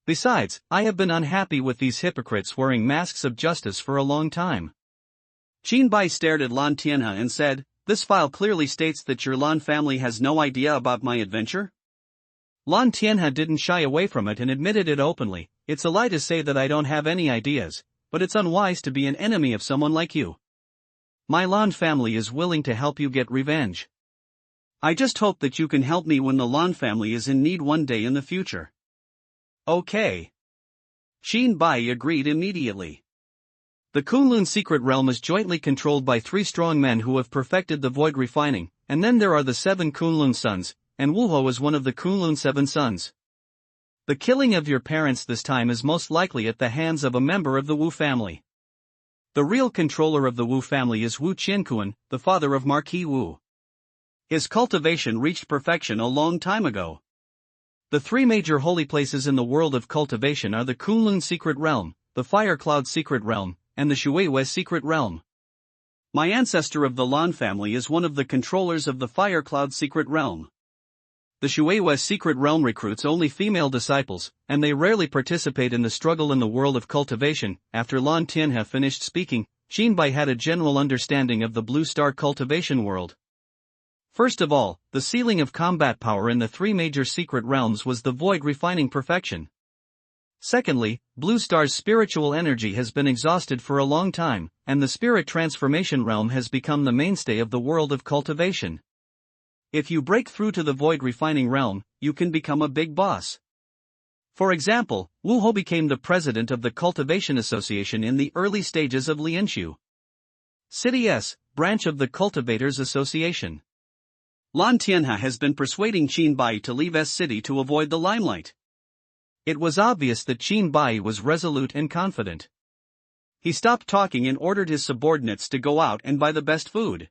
Besides, I have been unhappy with these hypocrites wearing masks of justice for a long time. Qinbai stared at Lan Tianhe and said, this file clearly states that your Lan family has no idea about my adventure? Lan Tianhe didn't shy away from it and admitted it openly, it's a lie to say that I don't have any ideas, but it's unwise to be an enemy of someone like you. My Lan family is willing to help you get revenge. I just hope that you can help me when the Lan family is in need one day in the future. Okay. Qinbai agreed immediately. The Kunlun secret realm is jointly controlled by 3 strong men who have perfected the void refining, and then there are the 7 Kunlun sons, and Wuho is one of the Kunlun 7 sons. The killing of your parents this time is most likely at the hands of a member of the Wu family. The real controller of the Wu family is Wu Qianquan, the father of Marquis Wu. His cultivation reached perfection a long time ago. The 3 major holy places in the world of cultivation are the Kunlun secret realm, the Fire Cloud secret realm, and the Shuiwei secret realm. My ancestor of the Lan family is one of the controllers of the Fire Cloud secret realm. The Shueihua secret realm recruits only female disciples, and they rarely participate in the struggle in the world of cultivation. After Lan Tianhe finished speaking, Qinbai had a general understanding of the Blue Star cultivation world. First of all, the ceiling of combat power in the three major secret realms was the void refining perfection. Secondly, Blue Star's spiritual energy has been exhausted for a long time, and the spirit transformation realm has become the mainstay of the world of cultivation. If you break through to the void refining realm, you can become a big boss. For example, Wu Hou became the president of the Cultivation Association in the early stages of Lianshu City S, branch of the Cultivators Association. Lan Tianhe has been persuading Qinbai to leave S City to avoid the limelight. It was obvious that Qinbai was resolute and confident. He stopped talking and ordered his subordinates to go out and buy the best food.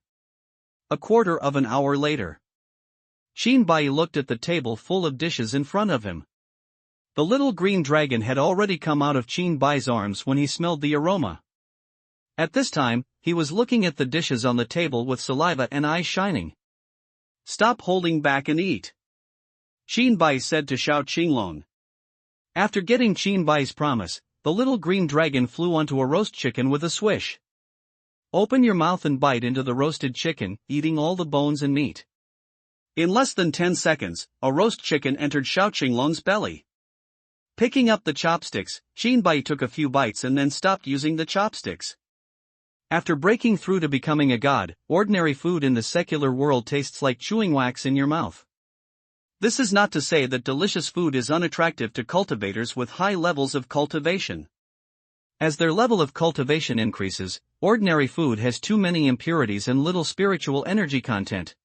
A quarter of an hour later, Qinbai looked at the table full of dishes in front of him. The little green dragon had already come out of Qinbai's arms when he smelled the aroma. At this time, he was looking at the dishes on the table with saliva and eyes shining. "Stop holding back and eat," Qinbai said to Xiao Qinglong. After getting Qinbai's promise, the little green dragon flew onto a roast chicken with a swish. "Open your mouth and bite into the roasted chicken, eating all the bones and meat." In less than 10 seconds, a roast chicken entered Xiao Qinglong's belly. Picking up the chopsticks, Qinbai took a few bites and then stopped using the chopsticks. After breaking through to becoming a god, ordinary food in the secular world tastes like chewing wax in your mouth. This is not to say that delicious food is unattractive to cultivators with high levels of cultivation. As their level of cultivation increases, ordinary food has too many impurities and little spiritual energy content.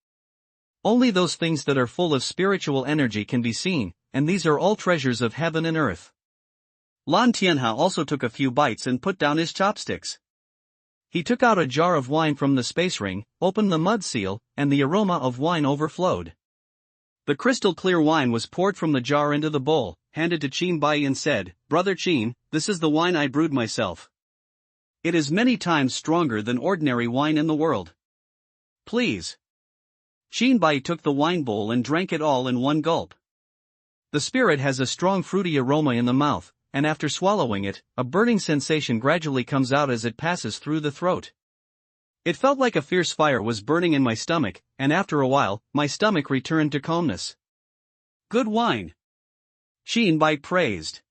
Only those things that are full of spiritual energy can be seen, and these are all treasures of heaven and earth. Lan Tianhe also took a few bites and put down his chopsticks. He took out a jar of wine from the space ring, opened the mud seal, and the aroma of wine overflowed. The crystal-clear wine was poured from the jar into the bowl, handed to Qinbai and said, "Brother Qin, this is the wine I brewed myself. It is many times stronger than ordinary wine in the world. Please." Qinbai took the wine bowl and drank it all in one gulp. The spirit has a strong fruity aroma in the mouth, and after swallowing it, a burning sensation gradually comes out as it passes through the throat. It felt like a fierce fire was burning in my stomach, and after a while, my stomach returned to calmness. "Good wine," Qinbai praised.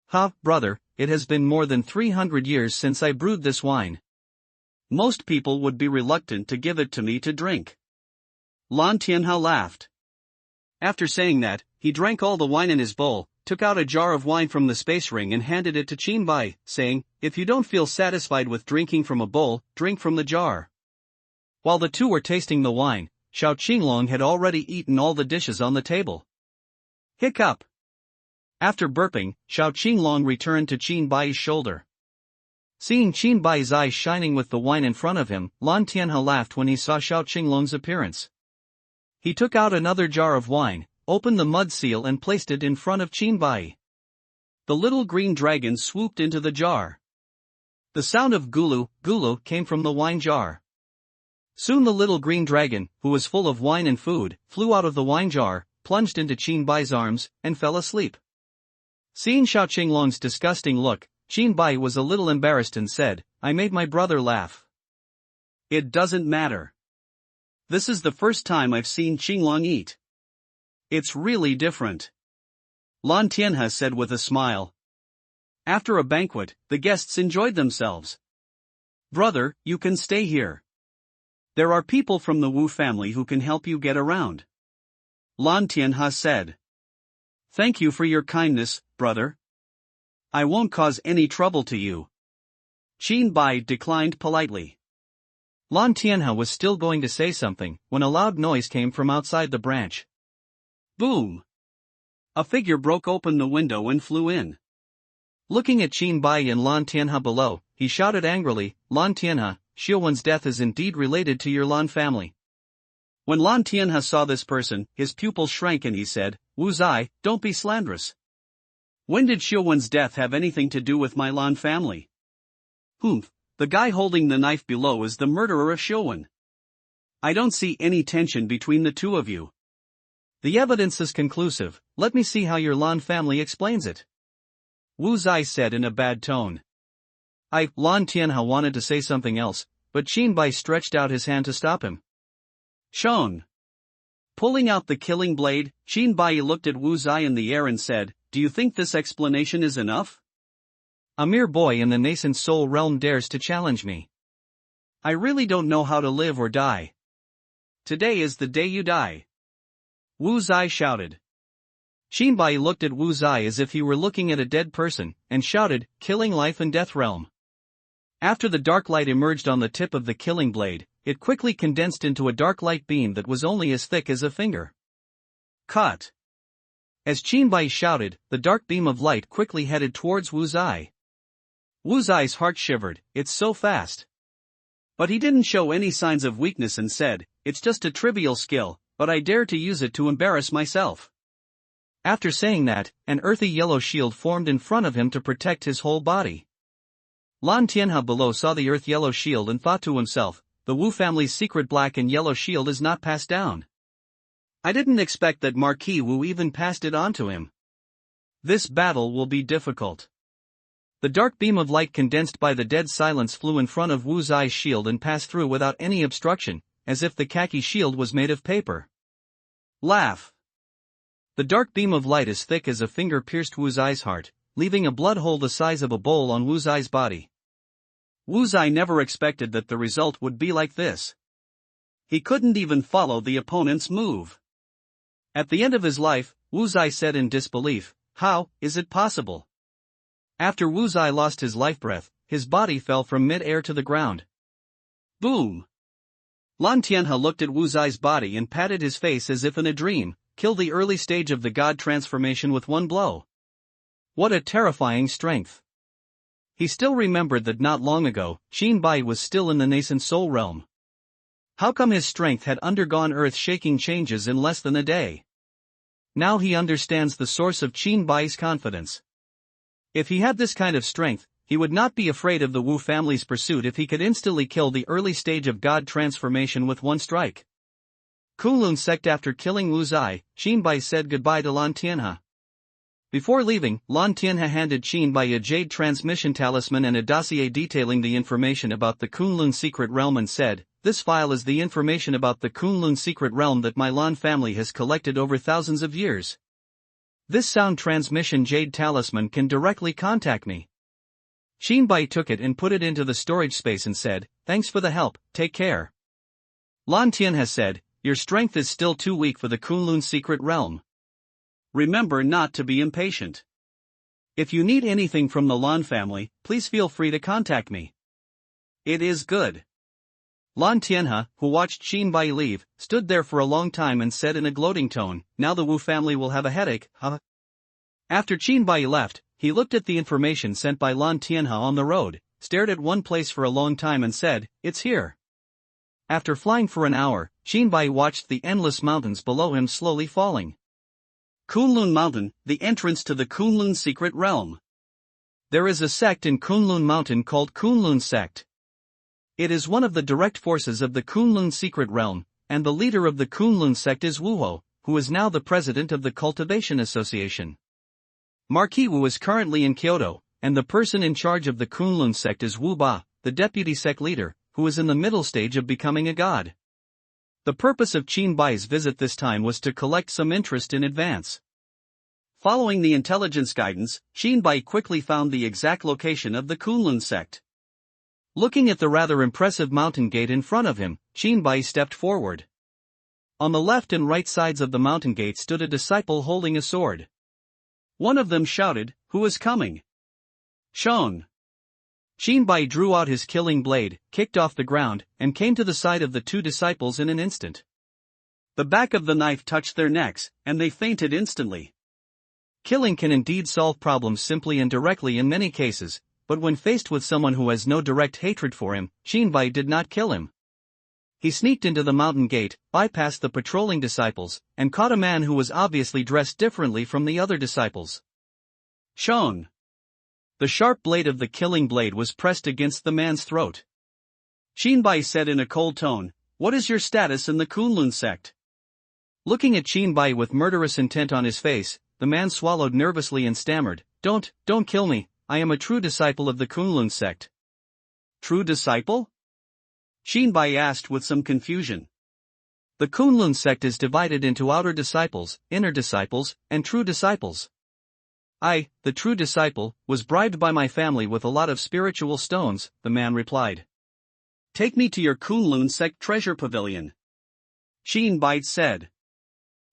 "Ha, brother, it has been more than 300 years since I brewed this wine. Most people would be reluctant to give it to me to drink." Lan Tianhe laughed. After saying that, he drank all the wine in his bowl, took out a jar of wine from the space ring and handed it to Qinbai, saying, "If you don't feel satisfied with drinking from a bowl, drink from the jar." While the two were tasting the wine, Xiao Qinglong had already eaten all the dishes on the table. Hiccup. After burping, Xiao Qinglong returned to Qinbai's shoulder. Seeing Qinbai's eyes shining with the wine in front of him, Lan Tianhe laughed when he saw Xiao Qinglong's appearance. He took out another jar of wine, opened the mud seal and placed it in front of Qinbai. The little green dragon swooped into the jar. The sound of gulu, gulu came from the wine jar. Soon the little green dragon, who was full of wine and food, flew out of the wine jar, plunged into Qinbai's arms, and fell asleep. Seeing Xiao Qinglong's disgusting look, Qinbai was a little embarrassed and said, "I made my brother laugh." "It doesn't matter. This is the first time I've seen Qinglong eat. It's really different," Lan Tianhe said with a smile. After a banquet, the guests enjoyed themselves. "Brother, you can stay here. There are people from the Wu family who can help you get around," Lan Tianhe said. "Thank you for your kindness, brother. I won't cause any trouble to you," Qinbai declined politely. Lan Tianhe was still going to say something, when a loud noise came from outside the branch. Boom! A figure broke open the window and flew in. Looking at Qinbai and Lan Tianhe below, he shouted angrily, "Lan Tianhe, Xiuwen's death is indeed related to your Lan family." When Lan Tianhe saw this person, his pupils shrank and he said, "Wu Zai, don't be slanderous. When did Xiuwen's death have anything to do with my Lan family?" "Humph, the The guy holding the knife below is the murderer of Showen. I don't see any tension between the two of you. The evidence is conclusive, let me see how your Lan family explains it. Wu Zai said in a bad tone. Lan Tianhe wanted to say something else, but Qin Bai stretched out his hand to stop him. Shown. Pulling out the killing blade, Qin Bai looked at Wu Zai in the air and said, "Do you think this explanation is enough?" A mere boy in the nascent soul realm dares to challenge me. I really don't know how to live or die. Today is the day you die. Wu Zai shouted. Qin Bai looked at Wu Zai as if he were looking at a dead person, and shouted, "Killing life and death realm." After the dark light emerged on the tip of the killing blade, it quickly condensed into a dark light beam that was only as thick as a finger. Cut. As Qin Bai shouted, the dark beam of light quickly headed towards Wu Zai. Wu Zai's heart shivered, it's so fast. But he didn't show any signs of weakness and said, "It's just a trivial skill, but I dare to use it to embarrass myself." After saying that, an earthy yellow shield formed in front of him to protect his whole body. Lan Tianhe below saw the earth yellow shield and thought to himself, the Wu family's secret black and yellow shield is not passed down. I didn't expect that Marquis Wu even passed it on to him. This battle will be difficult. The dark beam of light condensed by the dead silence flew in front of Wu Zai's shield and passed through without any obstruction, as if the khaki shield was made of paper. Laugh. The dark beam of light as thick as a finger pierced Wu Zai's heart, leaving a blood hole the size of a bowl on Wu Zai's body. Wu Zai never expected that the result would be like this. He couldn't even follow the opponent's move. At the end of his life, Wu Zai said in disbelief, "How is it possible?" After Wu Zai lost his life breath, his body fell from mid-air to the ground. Boom! Lan Tianhe looked at Wu Zai's body and patted his face as if in a dream, kill the early stage of the god transformation with one blow. What a terrifying strength! He still remembered that not long ago, Qin Bai was still in the nascent soul realm. How come his strength had undergone earth-shaking changes in less than a day? Now he understands the source of Qin Bai's confidence. If he had this kind of strength, he would not be afraid of the Wu family's pursuit if he could instantly kill the early stage of god transformation with one strike. Kunlun sect. After killing Wu Zai, Qin Bai said goodbye to Lan Tianhe. Before leaving, Lan Tianhe handed Qin Bai a jade transmission talisman and a dossier detailing the information about the Kunlun secret realm and said, "This file is the information about the Kunlun secret realm that my Lan family has collected over thousands of years. This sound transmission jade talisman can directly contact me." Qin Bai took it and put it into the storage space and said, "Thanks for the help, take care." Lan Tianhe said, "Your strength is still too weak for the Kunlun secret realm. Remember not to be impatient. If you need anything from the Lan family, please feel free to contact me." "It is good." Lan Tianhe, who watched Qin Bai leave, stood there for a long time and said in a gloating tone, "Now the Wu family will have a headache, huh?" After Qin Bai left, he looked at the information sent by Lan Tianhe on the road, stared at one place for a long time and said, "It's here." After flying for an hour, Qin Bai watched the endless mountains below him slowly falling. Kunlun Mountain, the entrance to the Kunlun secret realm. There is a sect in Kunlun Mountain called Kunlun sect. It is one of the direct forces of the Kunlun secret realm, and the leader of the Kunlun sect is Wu Ho, who is now the president of the Cultivation Association. Marquis Wu is currently in Kyoto, and the person in charge of the Kunlun sect is Wu Ba, the deputy sect leader, who is in the middle stage of becoming a god. The purpose of Qin Bai's visit this time was to collect some interest in advance. Following the intelligence guidance, Qin Bai quickly found the exact location of the Kunlun sect. Looking at the rather impressive mountain gate in front of him, Qin Bai stepped forward. On the left and right sides of the mountain gate stood a disciple holding a sword. One of them shouted, "Who is coming?" "Shown." Qin Bai drew out his killing blade, kicked off the ground, and came to the side of the two disciples in an instant. The back of the knife touched their necks, and they fainted instantly. Killing can indeed solve problems simply and directly in many cases, but when faced with someone who has no direct hatred for him, Qin Bai did not kill him. He sneaked into the mountain gate, bypassed the patrolling disciples, and caught a man who was obviously dressed differently from the other disciples. "Shown." The sharp blade of the killing blade was pressed against the man's throat. Shinbai said in a cold tone, "What is your status in the Kunlun sect?" Looking at Shinbai with murderous intent on his face, the man swallowed nervously and stammered, Don't kill me, I am a true disciple of the Kunlun sect." "True disciple?" Shinbai asked with some confusion. The Kunlun sect is divided into outer disciples, inner disciples, and true disciples. I, the true disciple, was bribed by my family with a lot of spiritual stones, the man replied. "Take me to your Kunlun sect treasure pavilion," Shinbai said.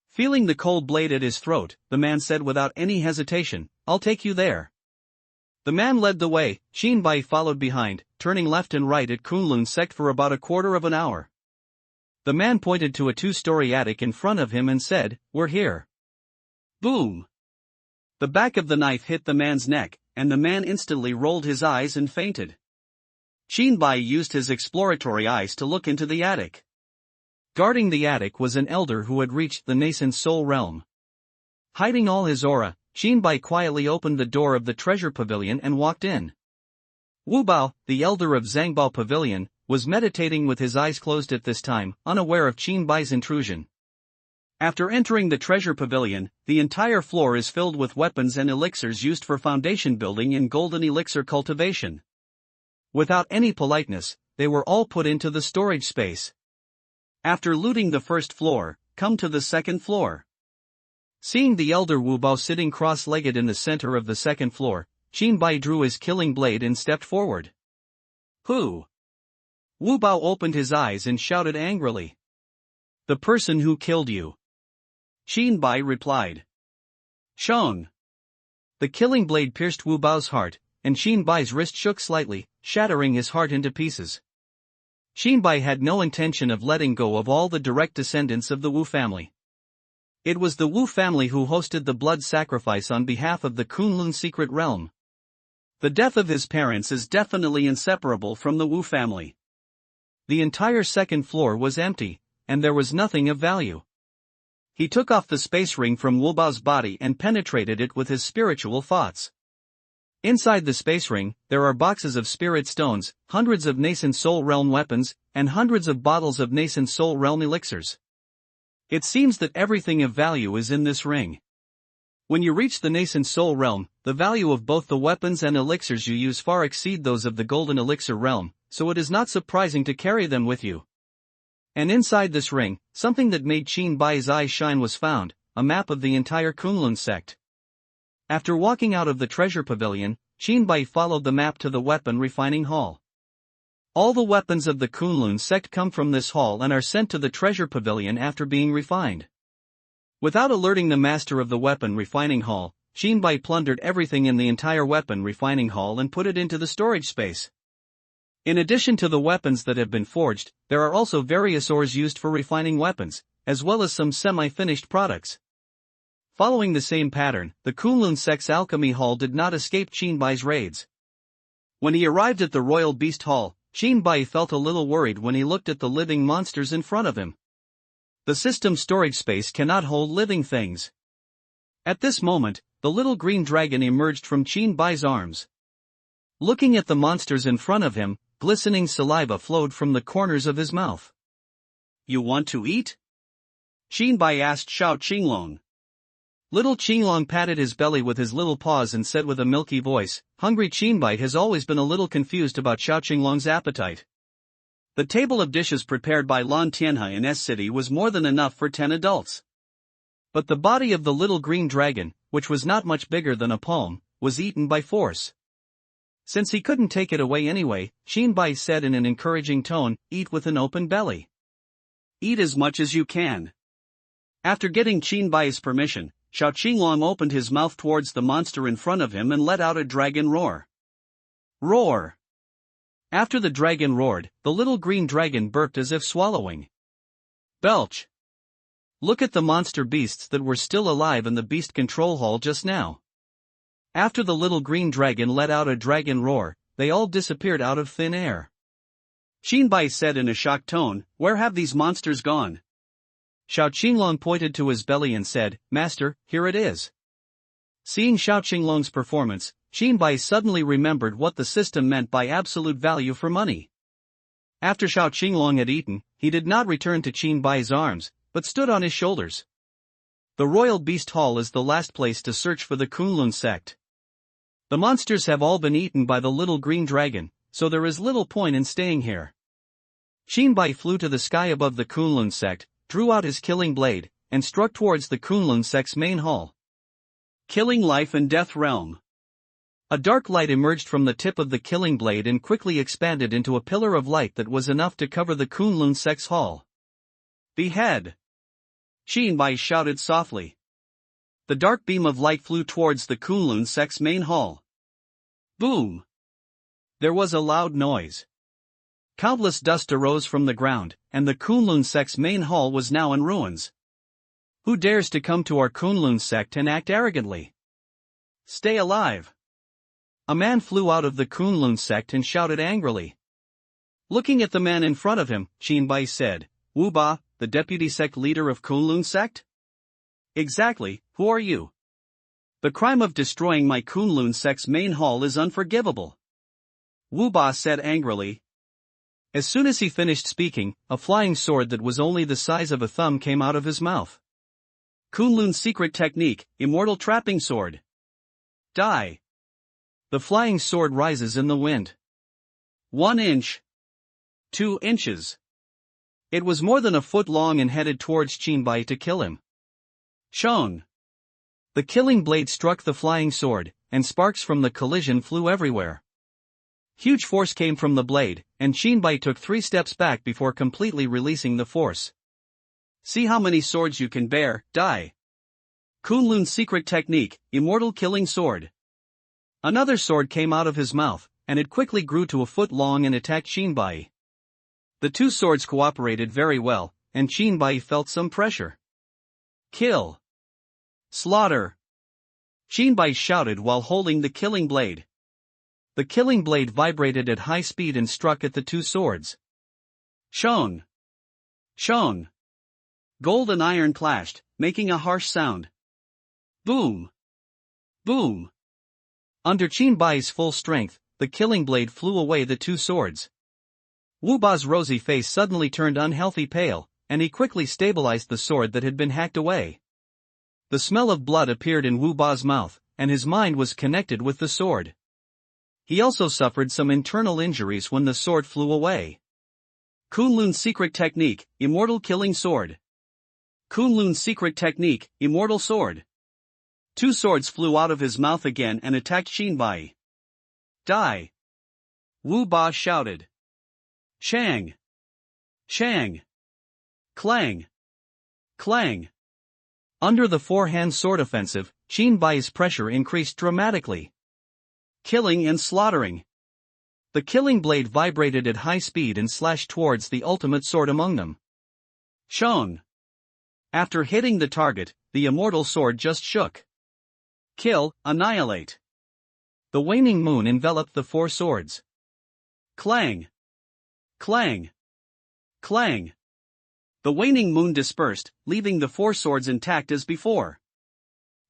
Feeling the cold blade at his throat, the man said without any hesitation, "I'll take you there." The man led the way, Shinbai followed behind, turning left and right at Kunlun sect for about a quarter of an hour. The man pointed to a 2-story attic in front of him and said, "We're here." Boom! The back of the knife hit the man's neck, and the man instantly rolled his eyes and fainted. Shinbai used his exploratory eyes to look into the attic. Guarding the attic was an elder who had reached the nascent soul realm. Hiding all his aura, Shinbai quietly opened the door of the treasure pavilion and walked in. Wu Bao, the elder of Zhangbao Pavilion, was meditating with his eyes closed at this time, unaware of Shinbai's intrusion. After entering the treasure pavilion, the entire floor is filled with weapons and elixirs used for foundation building and golden elixir cultivation. Without any politeness, they were all put into the storage space. After looting the first floor, come to the second floor. Seeing the elder Wu Bao sitting cross-legged in the center of the second floor, Shinbai drew his killing blade and stepped forward. "Who?" Wu Bao opened his eyes and shouted angrily. "The person who killed you," Shinbai replied. "Shong." The killing blade pierced Wu Bao's heart, and Shinbai's wrist shook slightly, shattering his heart into pieces. Shinbai had no intention of letting go of all the direct descendants of the Wu family. It was the Wu family who hosted the blood sacrifice on behalf of the Kunlun secret realm. The death of his parents is definitely inseparable from the Wu family. The entire second floor was empty, and there was nothing of value. He took off the space ring from Wu Bao's body and penetrated it with his spiritual thoughts. Inside the space ring, there are boxes of spirit stones, hundreds of nascent soul realm weapons, and hundreds of bottles of nascent soul realm elixirs. It seems that everything of value is in this ring. When you reach the nascent soul realm, the value of both the weapons and elixirs you use far exceed those of the golden elixir realm, so it is not surprising to carry them with you. And inside this ring, something that made Shinbai's eyes shine was found, a map of the entire Kunlun sect. After walking out of the treasure pavilion, Shinbai followed the map to the weapon refining hall. All the weapons of the Kunlun sect come from this hall and are sent to the treasure pavilion after being refined. Without alerting the master of the weapon refining hall, Shinbai plundered everything in the entire weapon refining hall and put it into the storage space. In addition to the weapons that have been forged, there are also various ores used for refining weapons, as well as some semi-finished products. Following the same pattern, the Kunlun sect's alchemy hall did not escape Shinbai's raids. When he arrived at the royal beast hall, Shinbai felt a little worried when he looked at the living monsters in front of him. The system storage space cannot hold living things. At this moment, the little green dragon emerged from Shinbai's arms. Looking at the monsters in front of him, glistening saliva flowed from the corners of his mouth. "You want to eat?" Shinbai asked Xiao Qinglong. Little Qinglong patted his belly with his little paws and said with a milky voice, "Hungry Shinbai has always been a little confused about Xiao Qinglong's appetite." The table of dishes prepared by Lan Tianhe in S-City was more than enough for 10 adults. But the body of the little green dragon, which was not much bigger than a palm, was eaten by force. Since he couldn't take it away anyway, Shinbai said in an encouraging tone, "Eat with an open belly. Eat as much as you can." After getting Shinbai's permission, Xiao Qinglong opened his mouth towards the monster in front of him and let out a dragon roar. Roar! After the dragon roared, the little green dragon burped as if swallowing. Belch! Look at the monster beasts that were still alive in the beast control hall just now. After the little green dragon let out a dragon roar, they all disappeared out of thin air. Shinbai said in a shocked tone, "Where have these monsters gone?" Xiao Qinglong pointed to his belly and said, "Master, here it is." Seeing Xiao Qinglong's performance, Bai suddenly remembered what the system meant by absolute value for money. After Xiao Qinglong had eaten, he did not return to Bai's arms, but stood on his shoulders. The Royal Beast Hall is the last place to search for the Kunlun sect. The monsters have all been eaten by the little green dragon, so there is little point in staying here. Bai flew to the sky above the Kunlun sect, drew out his killing blade, and struck towards the Kunlun sect's main hall. Killing Life and Death Realm. A dark light emerged from the tip of the killing blade and quickly expanded into a pillar of light that was enough to cover the Kunlun sect's hall. Behead! Bai shouted softly. The dark beam of light flew towards the Kunlun sect's main hall. Boom! There was a loud noise. Countless dust arose from the ground, and the Kunlun sect's main hall was now in ruins. Who dares to come to our Kunlun sect and act arrogantly? Stay alive! A man flew out of the Kunlun sect and shouted angrily. Looking at the man in front of him, Bai said, Wu Ba, the deputy sect leader of Kunlun sect? Exactly, who are you? The crime of destroying my Kunlun sect's main hall is unforgivable. Wu Ba said angrily. As soon as he finished speaking, a flying sword that was only the size of a thumb came out of his mouth. Kunlun's secret technique, immortal trapping sword. Die. The flying sword rises in the wind. 1 inch. 2 inches. It was more than a foot long and headed towards Bai to kill him. Shown. The killing blade struck the flying sword, and sparks from the collision flew everywhere. Huge force came from the blade, and Bai took 3 steps back before completely releasing the force. See how many swords you can bear, die. Kunlun's secret technique, immortal killing sword. Another sword came out of his mouth, and it quickly grew to a foot long and attacked Bai. The 2 swords cooperated very well, and Bai felt some pressure. Kill. Slaughter. Bai shouted while holding the killing blade. The killing blade vibrated at high speed and struck at the 2 swords. Shown. Shown. Gold and iron clashed, making a harsh sound. Boom. Boom. Under Bai's full strength, the killing blade flew away the 2 swords. Wu Ba's rosy face suddenly turned unhealthy pale, and he quickly stabilized the sword that had been hacked away. The smell of blood appeared in Wu Ba's mouth, and his mind was connected with the sword. He also suffered some internal injuries when the sword flew away. Kunlun's secret technique, immortal killing sword. Kunlun's secret technique, immortal sword. 2 swords flew out of his mouth again and attacked Bai. Die. Wu Ba shouted. Shang. Shang. Clang. Clang. Under the 4-hand sword offensive, Bai's pressure increased dramatically. Killing and slaughtering. The killing blade vibrated at high speed and slashed towards the ultimate sword among them. Shown. After hitting the target, the immortal sword just shook. Kill, annihilate. The waning moon enveloped the 4 swords. Clang. Clang. Clang. The waning moon dispersed, leaving the 4 swords intact as before.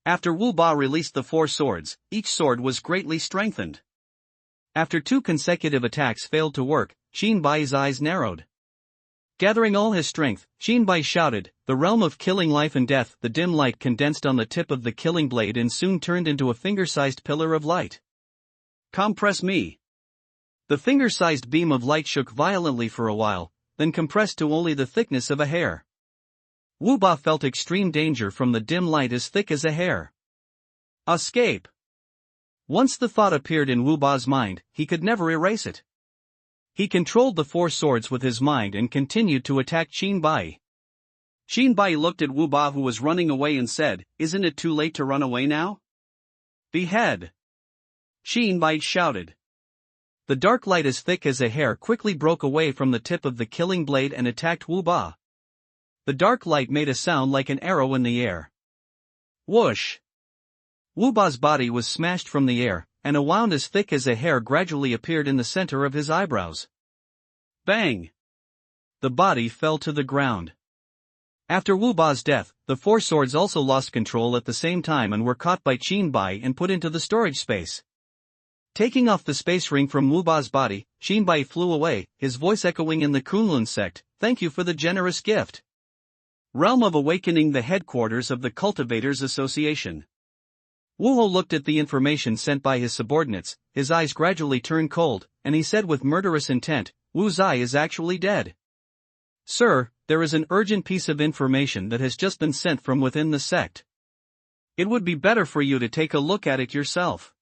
After Wu Ba released the 4 swords, each sword was greatly strengthened. After 2 consecutive attacks failed to work, Bai's eyes narrowed. Gathering all his strength, Bai shouted, "The realm of killing life and death." The dim light condensed on the tip of the killing blade and soon turned into a finger-sized pillar of light. Compress me. The finger-sized beam of light shook violently for a while, then compressed to only the thickness of a hair. Wu Ba felt extreme danger from the dim light as thick as a hair. Escape. Once the thought appeared in Wu Ba's mind, he could never erase it. He controlled the 4 swords with his mind and continued to attack Bai. Bai looked at Wu Ba, who was running away, and said, "Isn't it too late to run away now?" Behead. Bai shouted. The dark light as thick as a hair quickly broke away from the tip of the killing blade and attacked Wu Ba. The dark light made a sound like an arrow in the air. Whoosh! Wu Ba's body was smashed from the air, and a wound as thick as a hair gradually appeared in the center of his eyebrows. Bang! The body fell to the ground. After Wu Ba's death, the 4 swords also lost control at the same time and were caught by Bai and put into the storage space. Taking off the space ring from Wuba's body, Shinbai flew away, his voice echoing in the Kunlun sect, "Thank you for the generous gift." Realm of Awakening, the headquarters of the Cultivators Association. Wuho looked at the information sent by his subordinates, his eyes gradually turned cold, and he said with murderous intent, "Wu Zai is actually dead. Sir, there is an urgent piece of information that has just been sent from within the sect. It would be better for you to take a look at it yourself."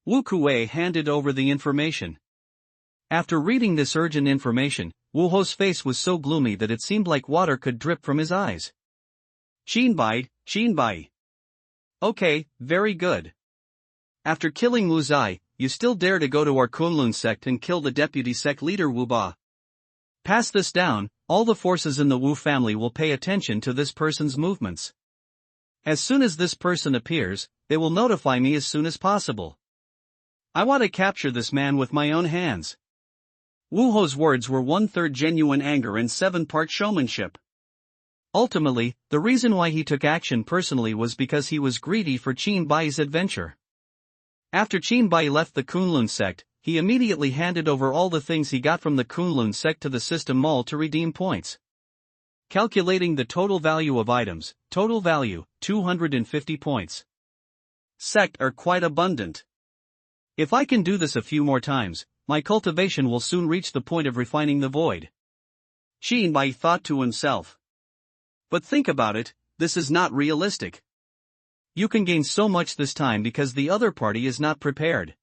Wu Kuei handed over the information. After reading this urgent information, Wu Ho's face was so gloomy that it seemed like water could drip from his eyes. Shinbai. Okay, very good. After killing Wu Zai, you still dare to go to our Kunlun sect and kill the deputy sect leader Wu Ba. Pass this down, all the forces in the Wu family will pay attention to this person's movements. As soon as this person appears, they will notify me as soon as possible. I want to capture this man with my own hands. Wu Ho's words were 1/3 genuine anger and 7-part showmanship. Ultimately, the reason why he took action personally was because he was greedy for Qin Bai's adventure. After Qin Bai left the Kunlun sect, he immediately handed over all the things he got from the Kunlun sect to the system mall to redeem points. Calculating the total value of items, total value, 250 points. Sect are quite abundant. If I can do this a few more times, my cultivation will soon reach the point of refining the void. Qin Bai thought to himself. But think about it, this is not realistic. You can gain so much this time because the other party is not prepared.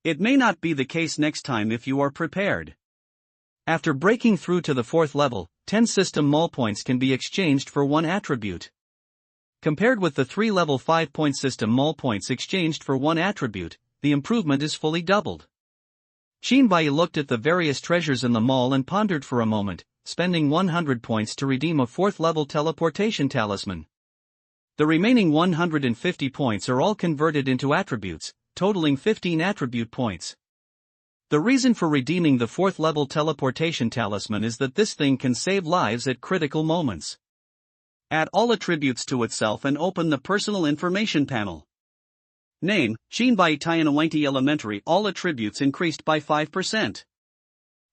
It may not be the case next time if you are prepared. After breaking through to the 4th level, 10 system mall points can be exchanged for 1 attribute. Compared with the 3 level 5-point system mall points exchanged for 1 attribute, the improvement is fully doubled. Qin Bai looked at the various treasures in the mall and pondered for a moment, spending 100 points to redeem a 4th level teleportation talisman. The remaining 150 points are all converted into attributes, totaling 15 attribute points. The reason for redeeming the 4th level teleportation talisman is that this thing can save lives at critical moments. Add all attributes to itself and open the personal information panel. Name, Shinbai Tianawangti Elementary. All attributes increased by 5%.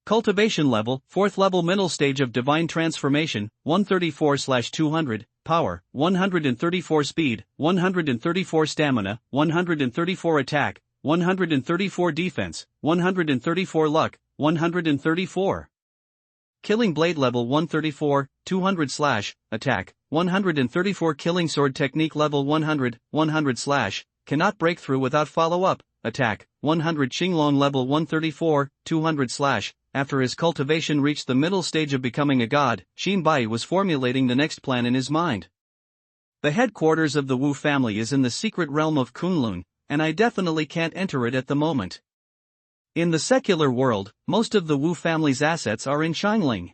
Cultivation level, 4th level middle stage of divine transformation, 134/200, power, 134 speed, 134 stamina, 134 attack, 134 defense, 134 luck, 134. Killing blade level 134, 200 slash, attack, 134 killing sword technique level 100, 100 slash, cannot break through without follow-up, attack, 100 Xinglong level 134, 200 slash. After his cultivation reached the middle stage of becoming a god, Qin Bai was formulating the next plan in his mind. The headquarters of the Wu family is in the secret realm of Kunlun, and I definitely can't enter it at the moment. In the secular world, most of the Wu family's assets are in Changling.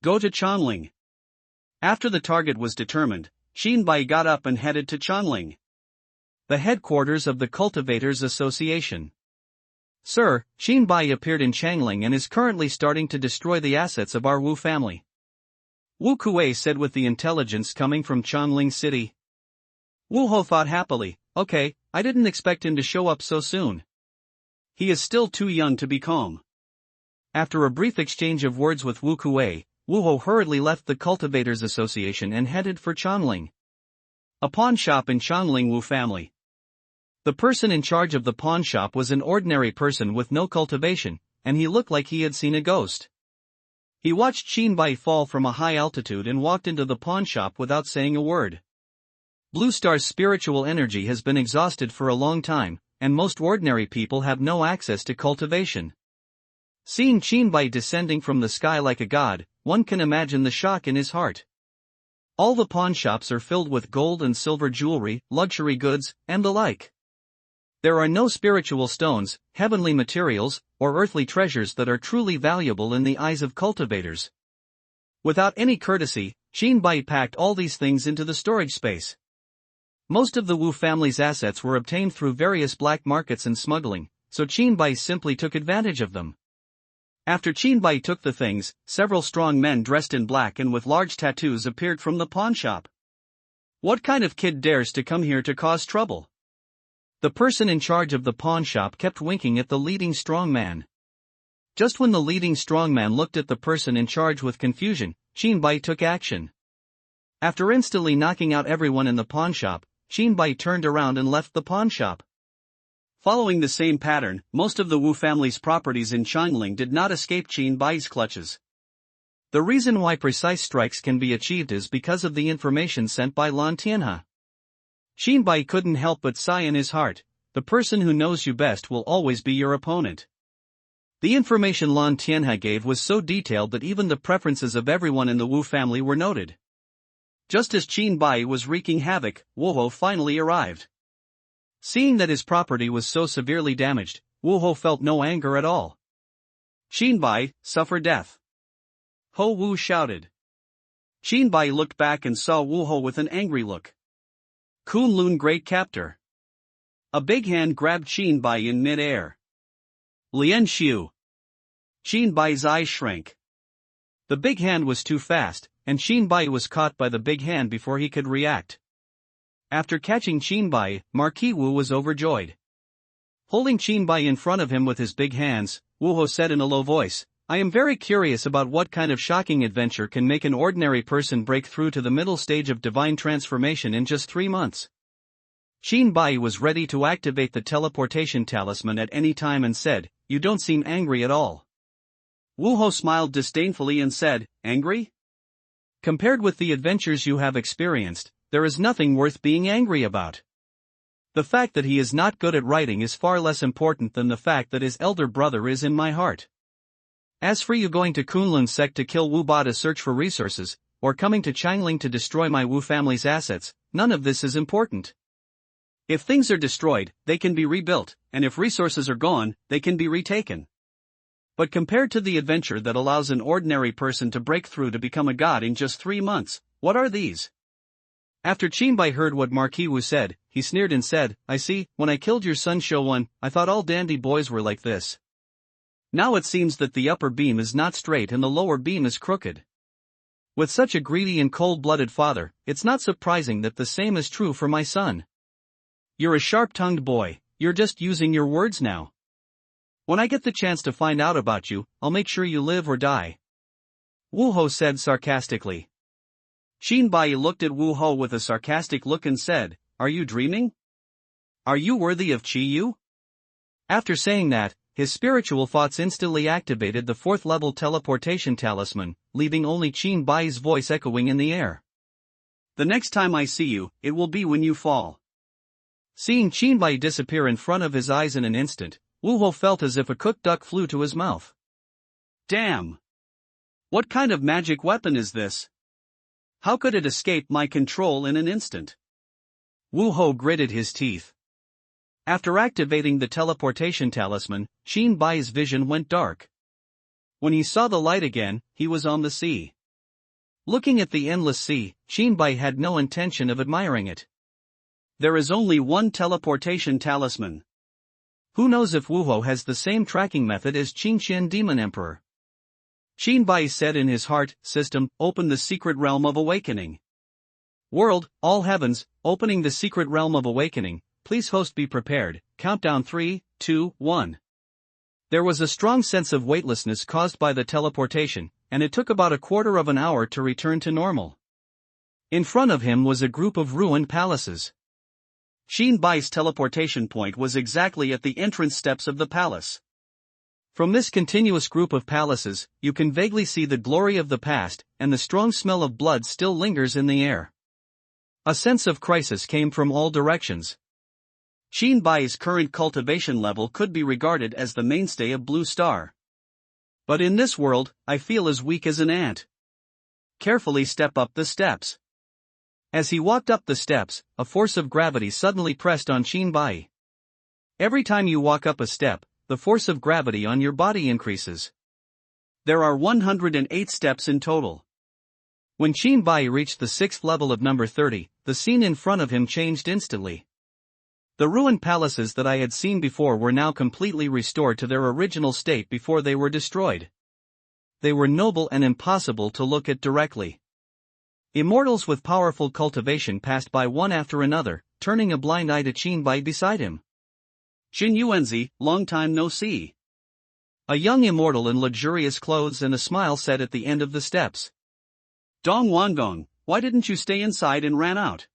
Go to Changling. After the target was determined, Qin Bai got up and headed to Changling, the headquarters of the Cultivators Association. Sir, Qin Bai appeared in Changling and is currently starting to destroy the assets of our Wu family. Wu Kuei said with the intelligence coming from Changling City. Wu Ho thought happily, okay, I didn't expect him to show up so soon. He is still too young to be calm. After a brief exchange of words with Wu Kuei, Wu Ho hurriedly left the Cultivators Association and headed for Changling. A pawn shop in Changling Wu family. The person in charge of the pawn shop was an ordinary person with no cultivation, and he looked like he had seen a ghost. He watched Qin Bai fall from a high altitude and walked into the pawn shop without saying a word. Blue Star's spiritual energy has been exhausted for a long time, and most ordinary people have no access to cultivation. Seeing Qin Bai descending from the sky like a god, one can imagine the shock in his heart. All the pawn shops are filled with gold and silver jewelry, luxury goods, and the like. There are no spiritual stones, heavenly materials, or earthly treasures that are truly valuable in the eyes of cultivators. Without any courtesy, Qin Bai packed all these things into the storage space. Most of the Wu family's assets were obtained through various black markets and smuggling, so Qin Bai simply took advantage of them. After Qin Bai took the things, several strong men dressed in black and with large tattoos appeared from the pawn shop. What kind of kid dares to come here to cause trouble? The person in charge of the pawn shop kept winking at the leading strongman. Just when the leading strongman looked at the person in charge with confusion, Shinbai took action. After instantly knocking out everyone in the pawn shop, Shinbai turned around and left the pawn shop. Following the same pattern, most of the Wu family's properties in Changling did not escape Shinbai's clutches. The reason why precise strikes can be achieved is because of the information sent by Lan Tianhe. Shinbai couldn't help but sigh in his heart. The person who knows you best will always be your opponent. The information Lan Tianhe gave was so detailed that even the preferences of everyone in the Wu family were noted. Just as Shinbai was wreaking havoc, Wu Ho finally arrived. Seeing that his property was so severely damaged, Wu Ho felt no anger at all. Shinbai, suffer death. Ho Wu shouted. Shinbai looked back and saw Wu Ho with an angry look. Kunlun Great Captor. A big hand grabbed Shinbai in mid-air. Lian Xiu. Shinbai's eyes shrank. The big hand was too fast, and Shinbai was caught by the big hand before he could react. After catching Shinbai, Marquis Wu was overjoyed. Holding Shinbai in front of him with his big hands, Wu Ho said in a low voice, I am very curious about what kind of shocking adventure can make an ordinary person break through to the middle stage of divine transformation in just 3 months. Shinbai was ready to activate the teleportation talisman at any time and said, You don't seem angry at all. Wu Ho smiled disdainfully and said, Angry? Compared with the adventures you have experienced, there is nothing worth being angry about. The fact that he is not good at writing is far less important than the fact that his elder brother is in my heart. As for you going to Kunlun sect to kill Wu Ba to search for resources, or coming to Changling to destroy my Wu family's assets, none of this is important. If things are destroyed, they can be rebuilt, and if resources are gone, they can be retaken. But compared to the adventure that allows an ordinary person to break through to become a god in just 3 months, what are these? After Shinbai heard what Marquis Wu said, he sneered and said, I see, when I killed your son Shouwan, I thought all dandy boys were like this. Now it seems that the upper beam is not straight and the lower beam is crooked. With such a greedy and cold-blooded father, it's not surprising that the same is true for my son. You're a sharp-tongued boy, you're just using your words now. When I get the chance to find out about you, I'll make sure you live or die. Wu Ho said sarcastically. Shinbai looked at Wu Ho with a sarcastic look and said, Are you dreaming? Are you worthy of Qi Yu? After saying that, his spiritual thoughts instantly activated the 4th level teleportation talisman, leaving only Shinbai's voice echoing in the air. The next time I see you, it will be when you fall. Seeing Shinbai disappear in front of his eyes in an instant, Wu Ho felt as if a cooked duck flew to his mouth. Damn! What kind of magic weapon is this? How could it escape my control in an instant? Wu Ho gritted his teeth. After activating the teleportation talisman, Shinbai's vision went dark. When he saw the light again, he was on the sea. Looking at the endless sea, Shinbai had no intention of admiring it. There is only one teleportation talisman. Who knows if Wu Ho has the same tracking method as Qingqian Demon Emperor? Shinbai said in his heart, System, open the secret realm of awakening. World, all heavens, opening the secret realm of awakening. Please host be prepared, countdown 3, 2, 1. There was a strong sense of weightlessness caused by the teleportation, and it took about a quarter of an hour to return to normal. In front of him was a group of ruined palaces. Shinbai's teleportation point was exactly at the entrance steps of the palace. From this continuous group of palaces, you can vaguely see the glory of the past, and the strong smell of blood still lingers in the air. A sense of crisis came from all directions. Shinbai's current cultivation level could be regarded as the mainstay of Blue Star. But in this world, I feel as weak as an ant. Carefully step up the steps. As he walked up the steps, a force of gravity suddenly pressed on Shinbai. Every time you walk up a step, the force of gravity on your body increases. There are 108 steps in total. When Shinbai reached the 6th level of number 30, the scene in front of him changed instantly. The ruined palaces that I had seen before were now completely restored to their original state before they were destroyed. They were noble and impossible to look at directly. Immortals with powerful cultivation passed by one after another, turning a blind eye to Shinbai beside him. Jin Yuanzi, long time no see. A young immortal in luxurious clothes and a smile said at the end of the steps. Dong Wangong, why didn't you stay inside and ran out?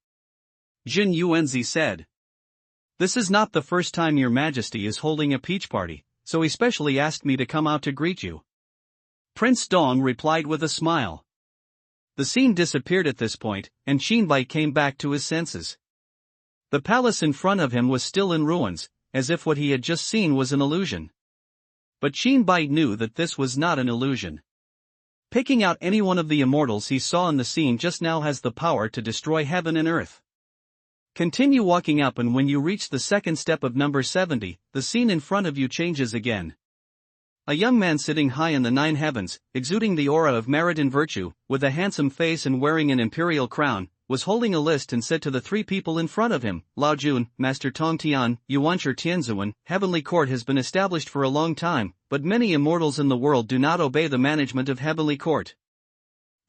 Jin Yuanzi said. This is not the first time your majesty is holding a peach party, so he specially asked me to come out to greet you. Prince Dong replied with a smile. The scene disappeared at this point, and Qinbai came back to his senses. The palace in front of him was still in ruins, as if what he had just seen was an illusion. But Qinbai knew that this was not an illusion. Picking out any one of the immortals he saw in the scene just now has the power to destroy heaven and earth. Continue walking up, and when you reach the second step of number 70, the scene in front of you changes again. A young man sitting high in the 9 heavens, exuding the aura of merit and virtue, with a handsome face and wearing an imperial crown, was holding a list and said to the 3 people in front of him, Lao Jun, Master Tong Tian, Yuanshi Tianzuan, Heavenly Court has been established for a long time, but many immortals in the world do not obey the management of Heavenly Court.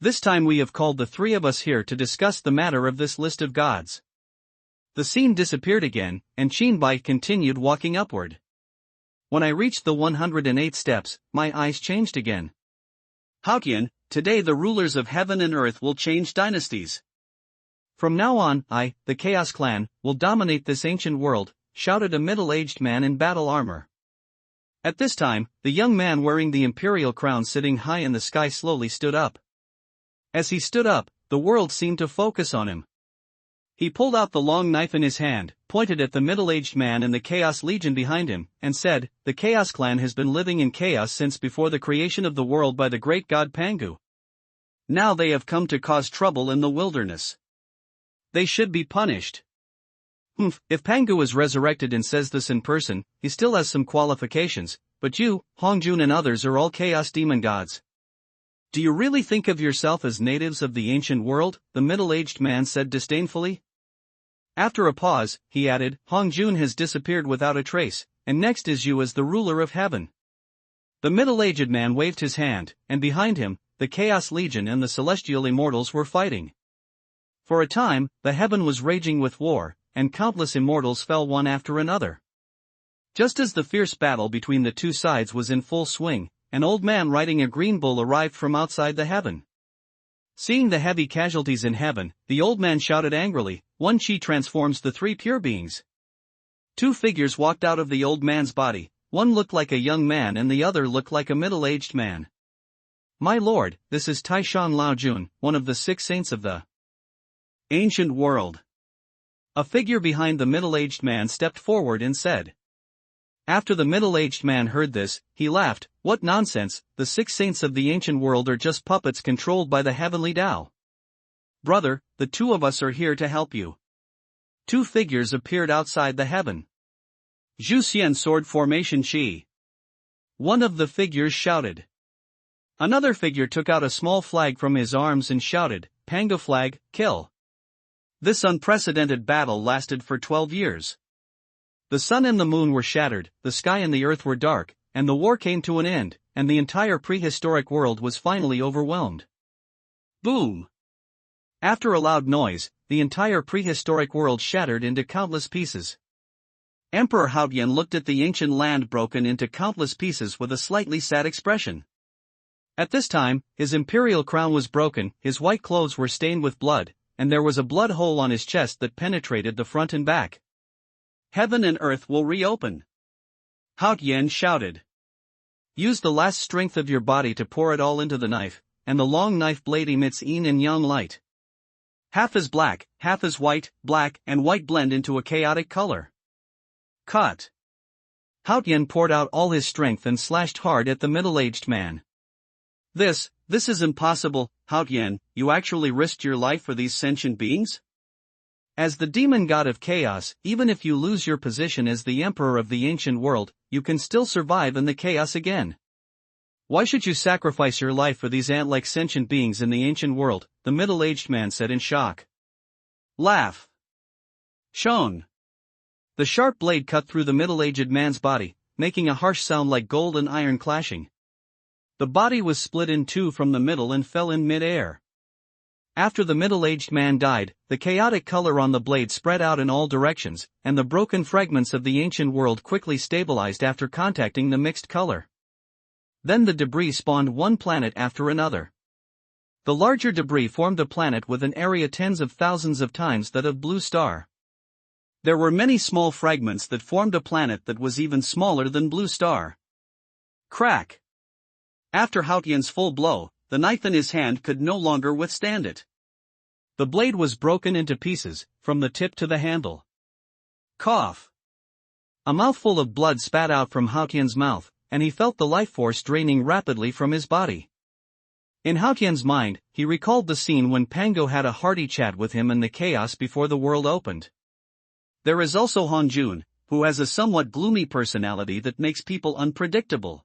This time we have called the 3 of us here to discuss the matter of this list of gods. The scene disappeared again, and Qinbai continued walking upward. When I reached the 108 steps, my eyes changed again. Haotian, today the rulers of heaven and earth will change dynasties. From now on, I, the Chaos Clan, will dominate this ancient world, shouted a middle-aged man in battle armor. At this time, the young man wearing the imperial crown sitting high in the sky slowly stood up. As he stood up, the world seemed to focus on him. He pulled out the long knife in his hand, pointed at the middle-aged man and the Chaos Legion behind him, and said, the Chaos Clan has been living in chaos since before the creation of the world by the great god Pangu. Now they have come to cause trouble in the wilderness. They should be punished. If Pangu is resurrected and says this in person, he still has some qualifications, but you, Hongjun and others are all chaos demon gods. Do you really think of yourself as natives of the ancient world? The middle-aged man said disdainfully. After a pause, he added, Hongjun has disappeared without a trace, and next is you as the ruler of heaven. The middle-aged man waved his hand, and behind him, the Chaos Legion and the Celestial Immortals were fighting. For a time, the heaven was raging with war, and countless immortals fell one after another. Just as the fierce battle between the two sides was in full swing, an old man riding a green bull arrived from outside the heaven. Seeing the heavy casualties in heaven, the old man shouted angrily, one chi transforms the 3 pure beings. 2 figures walked out of the old man's body, one looked like a young man and the other looked like a middle-aged man. My lord, this is Taishan Lao Jun, one of the 6 saints of the ancient world. A figure behind the middle-aged man stepped forward and said. After the middle-aged man heard this, he laughed, what nonsense, the 6 saints of the ancient world are just puppets controlled by the heavenly Tao. Brother, the 2 of us are here to help you. 2 figures appeared outside the heaven. Zhu Xian sword formation Qi. One of the figures shouted. Another figure took out a small flag from his arms and shouted, Panga flag, kill. This unprecedented battle lasted for 12 years. The sun and the moon were shattered, the sky and the earth were dark, and the war came to an end, and the entire prehistoric world was finally overwhelmed. Boom! After a loud noise, the entire prehistoric world shattered into countless pieces. Emperor Haotian looked at the ancient land broken into countless pieces with a slightly sad expression. At this time, his imperial crown was broken, his white clothes were stained with blood, and there was a blood hole on his chest that penetrated the front and back. Heaven and earth will reopen. Haotian shouted. Use the last strength of your body to pour it all into the knife, and the long knife blade emits yin and yang light. Half is black, half is white, black and white blend into a chaotic color. Cut. Haotian poured out all his strength and slashed hard at the middle-aged man. This is impossible, Haotian, you actually risked your life for these sentient beings? As the demon god of chaos, even if you lose your position as the emperor of the ancient world, you can still survive in the chaos again. Why should you sacrifice your life for these ant-like sentient beings in the ancient world? The middle-aged man said in shock. Laugh. Shone. The sharp blade cut through the middle-aged man's body, making a harsh sound like gold and iron clashing. The body was split in 2 from the middle and fell in mid-air. After the middle-aged man died, the chaotic color on the blade spread out in all directions, and the broken fragments of the ancient world quickly stabilized after contacting the mixed color. Then the debris spawned one planet after another. The larger debris formed a planet with an area tens of thousands of times that of Blue Star. There were many small fragments that formed a planet that was even smaller than Blue Star. Crack! After Haotian's full blow, the knife in his hand could no longer withstand it. The blade was broken into pieces, from the tip to the handle. Cough! A mouthful of blood spat out from Haotian's mouth, and he felt the life force draining rapidly from his body. In Haotian's mind, he recalled the scene when Pango had a hearty chat with him in the chaos before the world opened. There is also Hanjun, who has a somewhat gloomy personality that makes people unpredictable.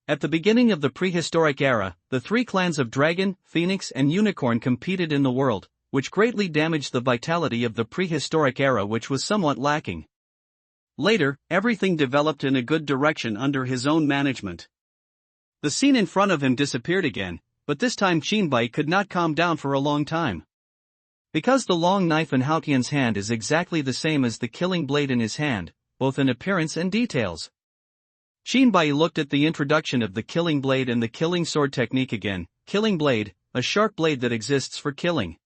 At the beginning of the prehistoric era, the three clans of Dragon, Phoenix and Unicorn competed in the world, which greatly damaged the vitality of the prehistoric era, which was somewhat lacking. Later, everything developed in a good direction under his own management. The scene in front of him disappeared again, but this time Qinbai could not calm down for a long time. Because the long knife in Haotian's hand is exactly the same as the killing blade in his hand, both in appearance and details. Qinbai looked at the introduction of the killing blade and the killing sword technique again. Killing blade, a sharp blade that exists for killing.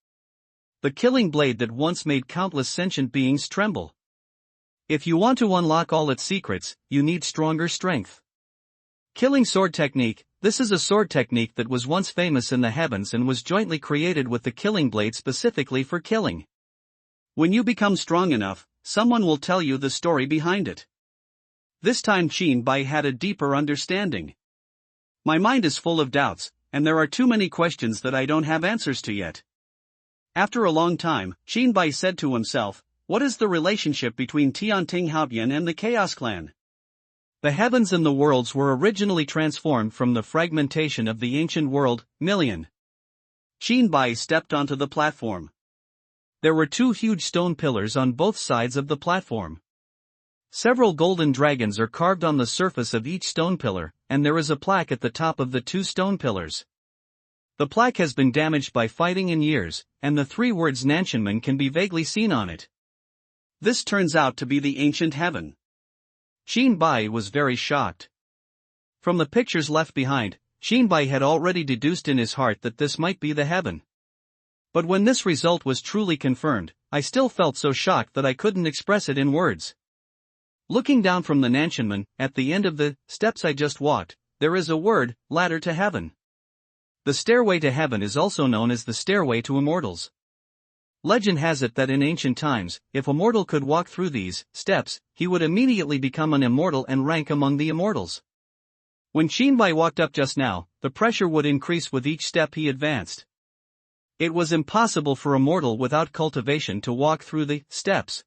The killing blade that once made countless sentient beings tremble. If you want to unlock all its secrets, you need stronger strength. Killing sword technique. This is a sword technique that was once famous in the heavens and was jointly created with the killing blade specifically for killing. When you become strong enough, someone will tell you the story behind it. This time Qinbai had a deeper understanding. My mind is full of doubts, and there are too many questions that I don't have answers to yet. After a long time, Qinbai said to himself, what is the relationship between Tianting Haotian and the Chaos Clan? The heavens and the worlds were originally transformed from the fragmentation of the ancient world, Million. Qinbai stepped onto the platform. There were two huge stone pillars on both sides of the platform. Several golden dragons are carved on the surface of each stone pillar, and there is a plaque at the top of the two stone pillars. The plaque has been damaged by fighting in years, and the three words Nanshanman can be vaguely seen on it. This turns out to be the ancient heaven. Qinbai was very shocked. From the pictures left behind, Qinbai had already deduced in his heart that this might be the heaven. But when this result was truly confirmed, I still felt so shocked that I couldn't express it in words. Looking down from the Nanshanman, at the end of the steps I just walked, there is a word, ladder to heaven. The stairway to heaven is also known as the stairway to immortals. Legend has it that in ancient times, if a mortal could walk through these steps, he would immediately become an immortal and rank among the immortals. When Qinbai walked up just now, the pressure would increase with each step he advanced. It was impossible for a mortal without cultivation to walk through the steps.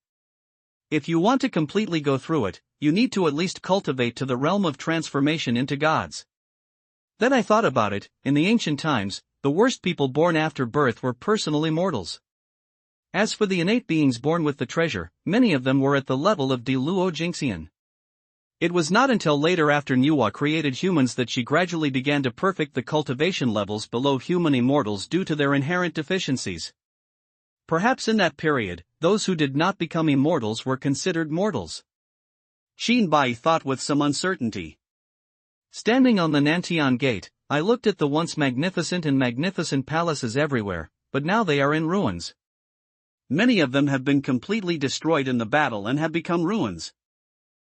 If you want to completely go through it, you need to at least cultivate to the realm of transformation into gods. Then I thought about it. In the ancient times, the worst people born after birth were personal immortals. As for the innate beings born with the treasure, many of them were at the level of Luo Jingxian. It was not until later after Nuwa created humans that she gradually began to perfect the cultivation levels below human immortals due to their inherent deficiencies. Perhaps in that period, those who did not become immortals were considered mortals. Qinbai thought with some uncertainty. Standing on the Nantian Gate, I looked at the once magnificent palaces everywhere, but now they are in ruins. Many of them have been completely destroyed in the battle and have become ruins.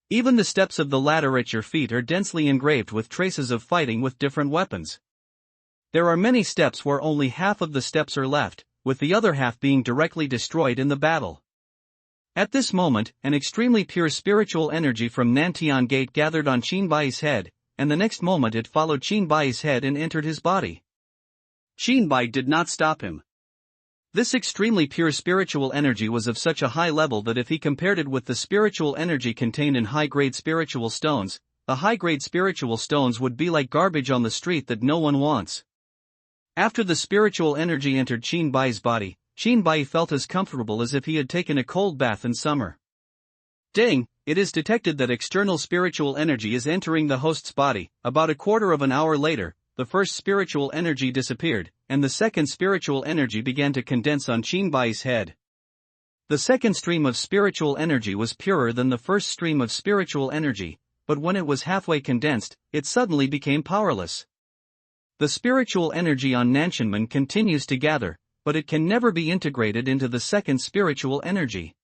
Even the steps of the ladder at your feet are densely engraved with traces of fighting with different weapons. There are many steps where only half of the steps are left, with the other half being directly destroyed in the battle. At this moment, an extremely pure spiritual energy from Nantian Gate gathered on Qinbai's head, and the next moment it followed Qinbai's head and entered his body. Qinbai did not stop him. This extremely pure spiritual energy was of such a high level that if he compared it with the spiritual energy contained in high-grade spiritual stones, the high-grade spiritual stones would be like garbage on the street that no one wants. After the spiritual energy entered Qinbai's body, Qinbai felt as comfortable as if he had taken a cold bath in summer. Ding! It is detected that external spiritual energy is entering the host's body. About a quarter of an hour later, the first spiritual energy disappeared, and the second spiritual energy began to condense on Qinbai's head. The second stream of spiritual energy was purer than the first stream of spiritual energy, but when it was halfway condensed, it suddenly became powerless. The spiritual energy on Nanshanmen continues to gather, but it can never be integrated into the second spiritual energy.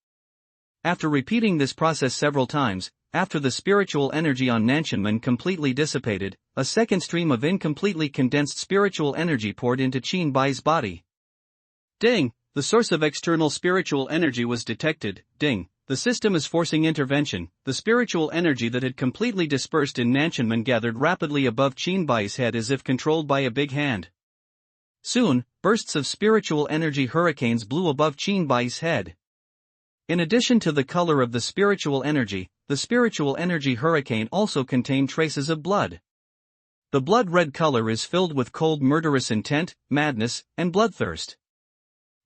After repeating this process several times, after the spiritual energy on Nanshanmen completely dissipated, a second stream of incompletely condensed spiritual energy poured into Qinbai's body. Ding! The source of external spiritual energy was detected. Ding! The system is forcing intervention. The spiritual energy that had completely dispersed in Nanshanmen gathered rapidly above Qinbai's head as if controlled by a big hand. Soon, bursts of spiritual energy hurricanes blew above Qinbai's head. In addition to the color of the spiritual energy hurricane also contained traces of blood. The blood-red color is filled with cold murderous intent, madness, and bloodthirst.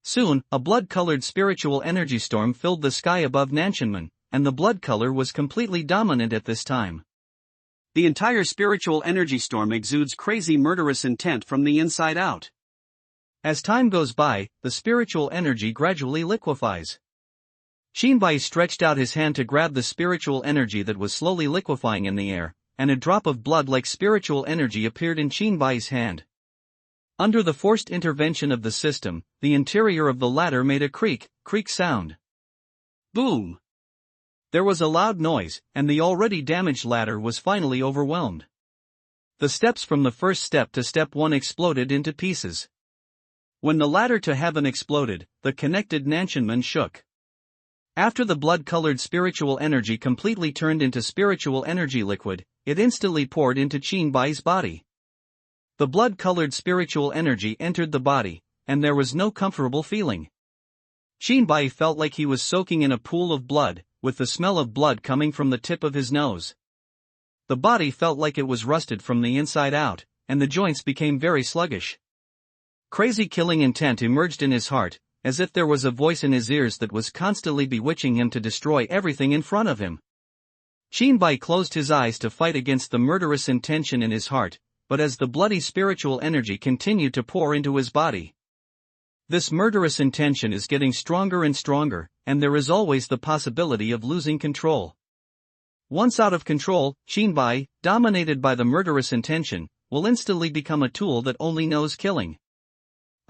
Soon, a blood-colored spiritual energy storm filled the sky above Nanshanmen, and the blood color was completely dominant at this time. The entire spiritual energy storm exudes crazy murderous intent from the inside out. As time goes by, the spiritual energy gradually liquefies. Qinbai stretched out his hand to grab the spiritual energy that was slowly liquefying in the air, and a drop of blood-like spiritual energy appeared in Qinbai's hand. Under the forced intervention of the system, the interior of the ladder made a creak sound. Boom! There was a loud noise, and the already damaged ladder was finally overwhelmed. The steps from the first step to step 1 exploded into pieces. When the ladder to heaven exploded, the connected Nanshanmen shook. After the blood-colored spiritual energy completely turned into spiritual energy liquid, it instantly poured into Qinbai's body. The blood-colored spiritual energy entered the body, and there was no comfortable feeling. Qinbai felt like he was soaking in a pool of blood, with the smell of blood coming from the tip of his nose. The body felt like it was rusted from the inside out, and the joints became very sluggish. Crazy killing intent emerged in his heart, as if there was a voice in his ears that was constantly bewitching him to destroy everything in front of him. Qinbai closed his eyes to fight against the murderous intention in his heart, but as the bloody spiritual energy continued to pour into his body, this murderous intention is getting stronger and stronger, and there is always the possibility of losing control. Once out of control, Qinbai, dominated by the murderous intention, will instantly become a tool that only knows killing.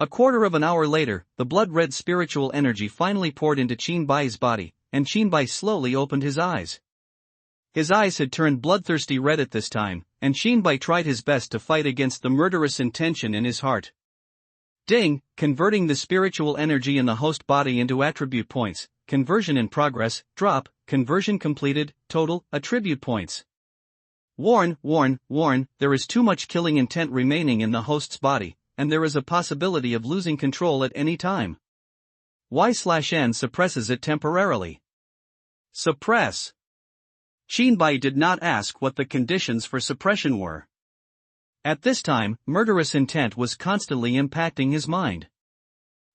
A quarter of an hour later, the blood-red spiritual energy finally poured into Qinbai's body, and Qinbai slowly opened his eyes. His eyes had turned bloodthirsty red at this time, and Qinbai tried his best to fight against the murderous intention in his heart. Ding! Converting the spiritual energy in the host body into attribute points. Conversion in progress. Drop. Conversion completed. Total attribute points. Warn, there is too much killing intent remaining in the host's body, and there is a possibility of losing control at any time. Y/N suppresses it temporarily. Suppress. Qinbai did not ask what the conditions for suppression were. At this time, murderous intent was constantly impacting his mind.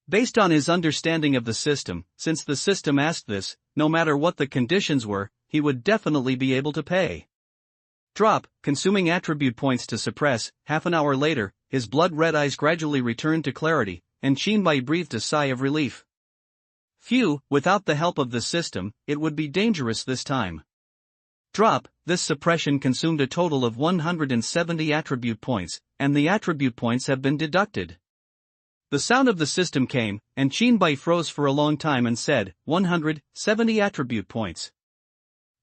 Based on his understanding of the system, since the system asked this, no matter what the conditions were, he would definitely be able to pay. Drop, consuming attribute points to suppress. Half an hour later, his blood-red eyes gradually returned to clarity, and Qinbai breathed a sigh of relief. Phew, without the help of the system, it would be dangerous this time. Drop, this suppression consumed a total of 170 attribute points, and the attribute points have been deducted. The sound of the system came, and Qinbai froze for a long time and said, 170 attribute points.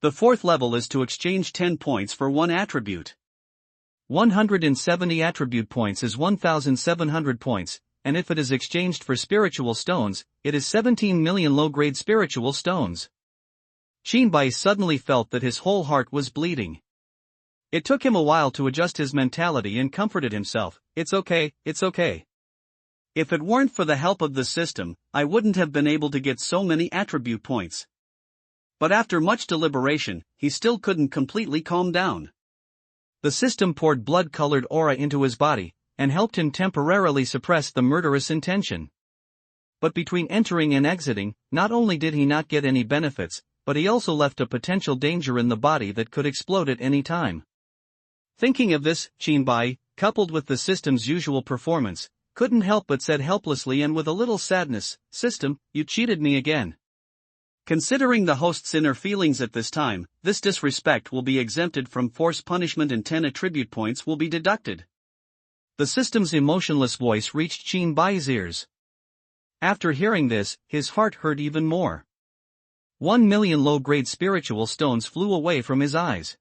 The fourth level is to exchange 10 points for one attribute. 170 attribute points is 1,700 points, and if it is exchanged for spiritual stones, it is 17 million low-grade spiritual stones. Qinbai suddenly felt that his whole heart was bleeding. It took him a while to adjust his mentality and comforted himself. It's okay. If it weren't for the help of the system, I wouldn't have been able to get so many attribute points. But after much deliberation, he still couldn't completely calm down. The system poured blood-colored aura into his body, and helped him temporarily suppress the murderous intention. But between entering and exiting, not only did he not get any benefits, but he also left a potential danger in the body that could explode at any time. Thinking of this, Qinbai, coupled with the system's usual performance, couldn't help but said helplessly and with a little sadness, "System, you cheated me again." Considering the host's inner feelings at this time, this disrespect will be exempted from force punishment and 10 attribute points will be deducted. The system's emotionless voice reached Qin Bai's ears. After hearing this, his heart hurt even more. 1,000,000 low-grade spiritual stones flew away from his eyes.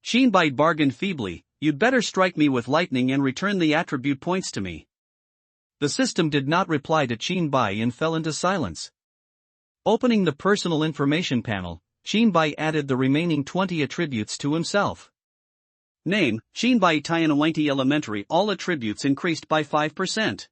Qin Bai bargained feebly, "You'd better strike me with lightning and return the attribute points to me." The system did not reply to Qin Bai and fell into silence. Opening the personal information panel, Qin Bai added the remaining 20 attributes to himself. Name, Qin Bai Tianwanti Elementary. All attributes increased by 5%.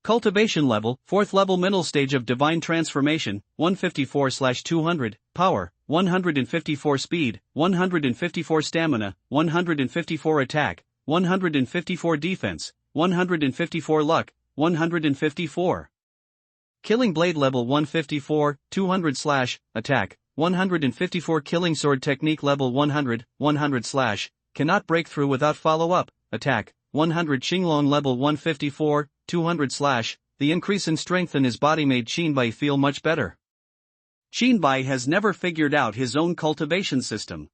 Cultivation level, 4th level middle stage of divine transformation, 154/200, power, 154 speed, 154 stamina, 154 attack, 154 defense, 154 luck, 154. Killing blade level 154, 200 attack, 154 killing sword technique level 100, 100 cannot break through without follow-up, attack, 100 Xinglong level 154, 200 the increase in strength in his body made Qin Bai feel much better. Qin Bai has never figured out his own cultivation system.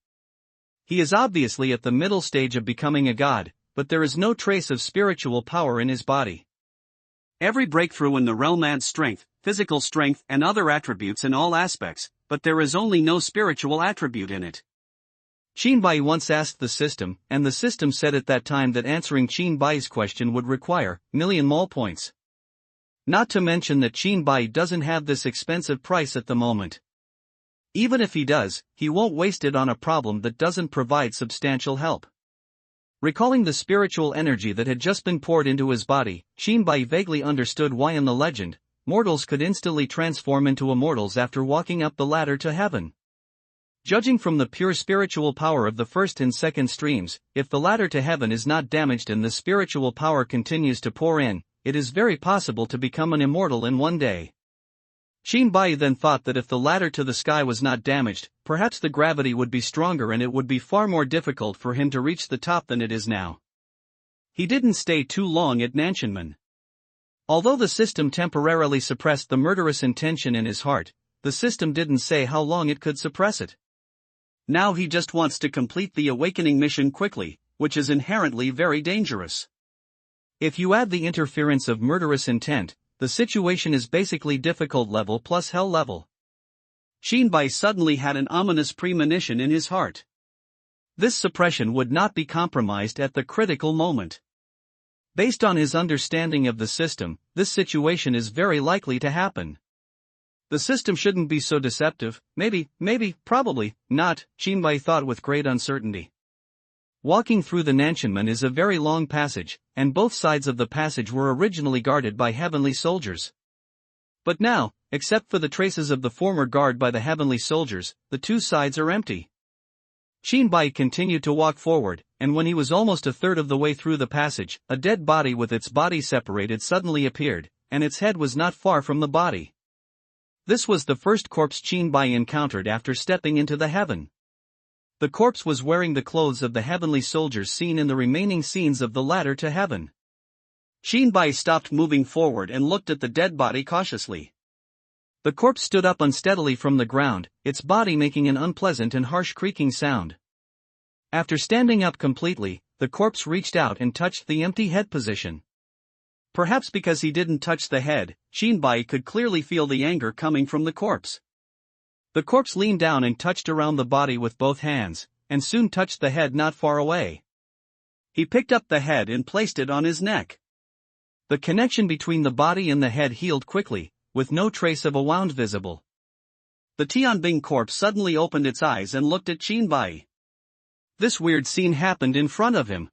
He is obviously at the middle stage of becoming a god, but there is no trace of spiritual power in his body. Every breakthrough in the realm adds strength, physical strength and other attributes in all aspects, but there is only no spiritual attribute in it. Qin Bai once asked the system, and the system said at that time that answering Qin Bai's question would require million mall points. Not to mention that Qin Bai doesn't have this expensive price at the moment. Even if he does, he won't waste it on a problem that doesn't provide substantial help. Recalling the spiritual energy that had just been poured into his body, Qin Bai vaguely understood why in the legend, mortals could instantly transform into immortals after walking up the ladder to heaven. Judging from the pure spiritual power of the first and second streams, if the ladder to heaven is not damaged and the spiritual power continues to pour in, it is very possible to become an immortal in one day. Qin Bai then thought that if the ladder to the sky was not damaged, perhaps the gravity would be stronger and it would be far more difficult for him to reach the top than it is now. He didn't stay too long at Nanshanmen. Although the system temporarily suppressed the murderous intention in his heart, the system didn't say how long it could suppress it. Now he just wants to complete the awakening mission quickly, which is inherently very dangerous. If you add the interference of murderous intent, the situation is basically difficult level plus hell level. Qin Bai suddenly had an ominous premonition in his heart. This suppression would not be compromised at the critical moment. Based on his understanding of the system, this situation is very likely to happen. The system shouldn't be so deceptive, maybe, probably, not, Qin Bai thought with great uncertainty. Walking through the Nanshanmen is a very long passage, and both sides of the passage were originally guarded by heavenly soldiers. But now, except for the traces of the former guard by the heavenly soldiers, the two sides are empty. Qin Bai continued to walk forward, and when he was almost a third of the way through the passage, a dead body with its body separated suddenly appeared, and its head was not far from the body. This was the first corpse Qin Bai encountered after stepping into the heaven. The corpse was wearing the clothes of the heavenly soldiers seen in the remaining scenes of the ladder to heaven. Qin Bai stopped moving forward and looked at the dead body cautiously. The corpse stood up unsteadily from the ground, its body making an unpleasant and harsh creaking sound. After standing up completely, the corpse reached out and touched the empty head position. Perhaps because he didn't touch the head, Qin Bai could clearly feel the anger coming from the corpse. The corpse leaned down and touched around the body with both hands, and soon touched the head not far away. He picked up the head and placed it on his neck. The connection between the body and the head healed quickly, with no trace of a wound visible. The Tianbing corpse suddenly opened its eyes and looked at Qin Bai. This weird scene happened in front of him.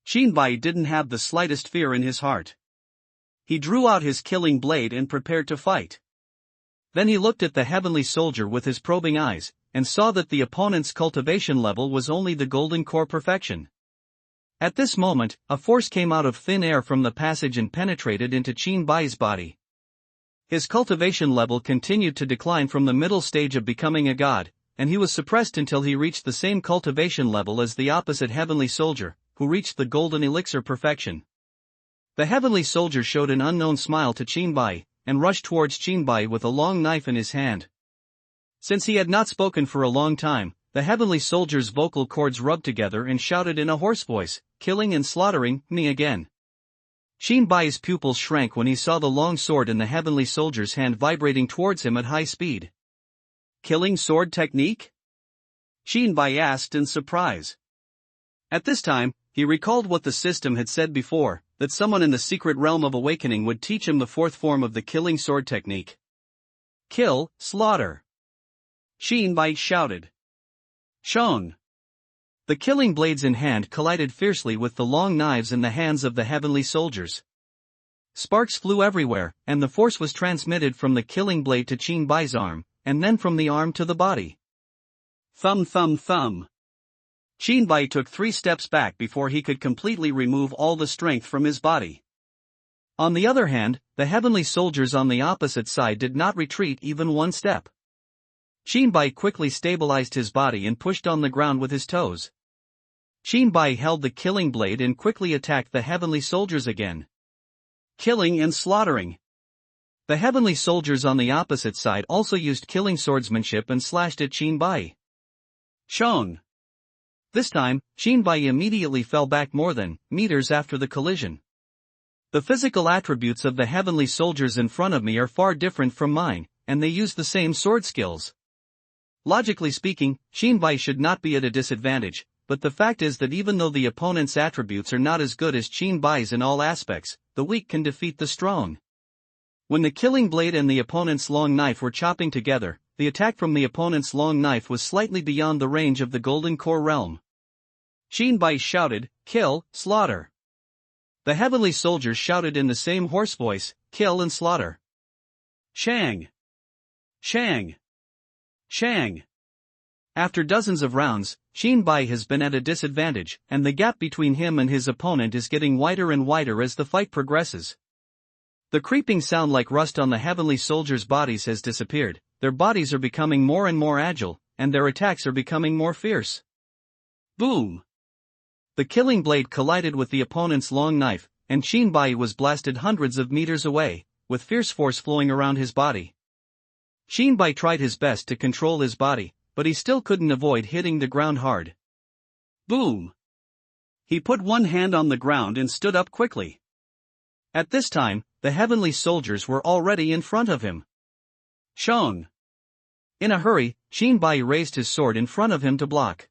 Qin Bai didn't have the slightest fear in his heart. He drew out his killing blade and prepared to fight. Then he looked at the heavenly soldier with his probing eyes, and saw that the opponent's cultivation level was only the golden core perfection. At this moment, a force came out of thin air from the passage and penetrated into Qin Bai's body. His cultivation level continued to decline from the middle stage of becoming a god, and he was suppressed until he reached the same cultivation level as the opposite heavenly soldier, who reached the golden elixir perfection. The heavenly soldier showed an unknown smile to Chinbai, and rushed towards Chinbai with a long knife in his hand. Since he had not spoken for a long time, the heavenly soldier's vocal cords rubbed together and shouted in a hoarse voice, "Killing and slaughtering me again." Chinbai's pupils shrank when he saw the long sword in the heavenly soldier's hand vibrating towards him at high speed. Killing sword technique? Chinbai asked in surprise. At this time, he recalled what the system had said before, that someone in the secret realm of awakening would teach him the fourth form of the killing sword technique. Kill, slaughter. Chinbai shouted. Shown. The killing blades in hand collided fiercely with the long knives in the hands of the heavenly soldiers. Sparks flew everywhere, and the force was transmitted from the killing blade to Chinbai's arm, and then from the arm to the body. Thumb thumb thumb. Chinbai took 3 steps back before he could completely remove all the strength from his body. On the other hand, the heavenly soldiers on the opposite side did not retreat even 1 step. Chinbai quickly stabilized his body and pushed on the ground with his toes. Chinbai held the killing blade and quickly attacked the heavenly soldiers again. Killing and slaughtering. The heavenly soldiers on the opposite side also used killing swordsmanship and slashed at Chinbai. Shown. This time, Chinbai immediately fell back more than meters after the collision. The physical attributes of the heavenly soldiers in front of me are far different from mine, and they use the same sword skills. Logically speaking, Chinbai should not be at a disadvantage, but the fact is that even though the opponent's attributes are not as good as Chinbai's in all aspects, the weak can defeat the strong. When the killing blade and the opponent's long knife were chopping together, the attack from the opponent's long knife was slightly beyond the range of the golden core realm. Chinbai shouted, "Kill, slaughter." The heavenly soldiers shouted in the same hoarse voice, "Kill and slaughter." Shang! Shang! Shang! After dozens of rounds, Chinbai has been at a disadvantage, and the gap between him and his opponent is getting wider and wider as the fight progresses. The creeping sound like rust on the heavenly soldiers' bodies has disappeared, their bodies are becoming more and more agile, and their attacks are becoming more fierce. Boom! The killing blade collided with the opponent's long knife, and Chinbai was blasted hundreds of meters away, with fierce force flowing around his body. Chinbai tried his best to control his body, but he still couldn't avoid hitting the ground hard. Boom! He put one hand on the ground and stood up quickly. At this time, the heavenly soldiers were already in front of him. Shown. In a hurry, Chinbai raised his sword in front of him to block.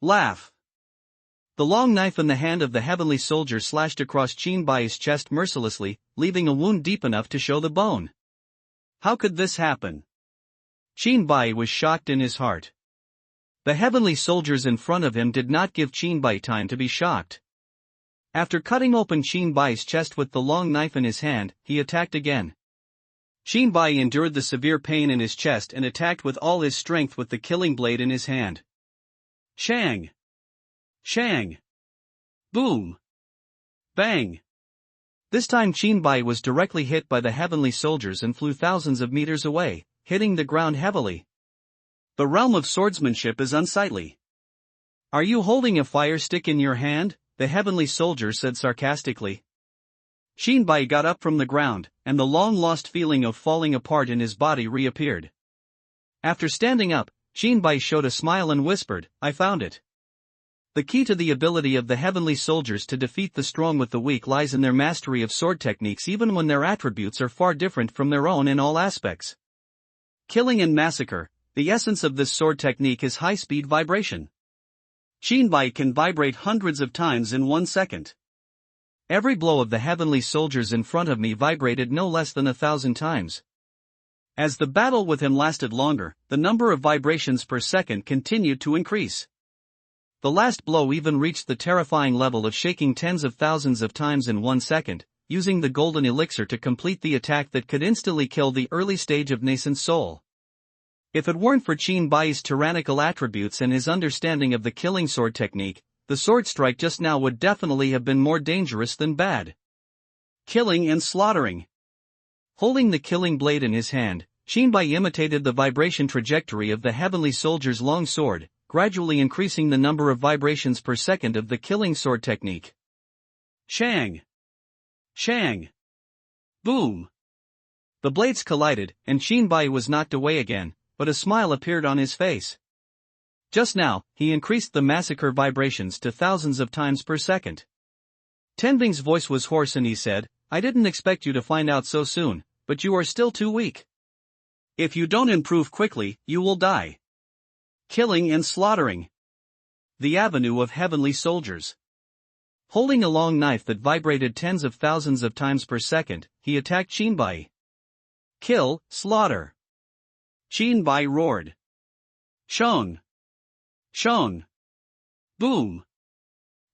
Laugh. The long knife in the hand of the heavenly soldier slashed across Chinbai's chest mercilessly, leaving a wound deep enough to show the bone. How could this happen? Chinbai was shocked in his heart. The heavenly soldiers in front of him did not give Chinbai time to be shocked. After cutting open Chinbai's chest with the long knife in his hand, he attacked again. Chinbai endured the severe pain in his chest and attacked with all his strength with the killing blade in his hand. Shang! Shang! Boom! Bang! This time Chinbai was directly hit by the heavenly soldiers and flew thousands of meters away, hitting the ground heavily. The realm of swordsmanship is unsightly. Are you holding a fire stick in your hand? The heavenly soldier said sarcastically. Chinbai got up from the ground, and the long-lost feeling of falling apart in his body reappeared. After standing up, Chinbai showed a smile and whispered, "I found it." The key to the ability of the heavenly soldiers to defeat the strong with the weak lies in their mastery of sword techniques even when their attributes are far different from their own in all aspects. Killing and massacre, the essence of this sword technique is high-speed vibration. Chinbai can vibrate hundreds of times in 1 second. Every blow of the heavenly soldiers in front of me vibrated no less than 1,000 times. As the battle with him lasted longer, the number of vibrations per second continued to increase. The last blow even reached the terrifying level of shaking tens of thousands of times in 1 second, using the golden elixir to complete the attack that could instantly kill the early stage of nascent soul. If it weren't for Chinbai's tyrannical attributes and his understanding of the killing sword technique, the sword strike just now would definitely have been more dangerous than bad. Killing and slaughtering. Holding the killing blade in his hand, Chinbai imitated the vibration trajectory of the heavenly soldier's long sword, gradually increasing the number of vibrations per second of the killing sword technique. Shang! Shang! Boom! The blades collided, and Shinbai was knocked away again, but a smile appeared on his face. Just now, he increased the massacre vibrations to thousands of times per second. Tenbing's voice was hoarse and he said, "I didn't expect you to find out so soon, but you are still too weak. If you don't improve quickly, you will die." Killing and slaughtering. The Avenue of Heavenly Soldiers. Holding a long knife that vibrated tens of thousands of times per second, he attacked Shinbai. Kill, slaughter. Shinbai roared. Shong! Shong! Boom!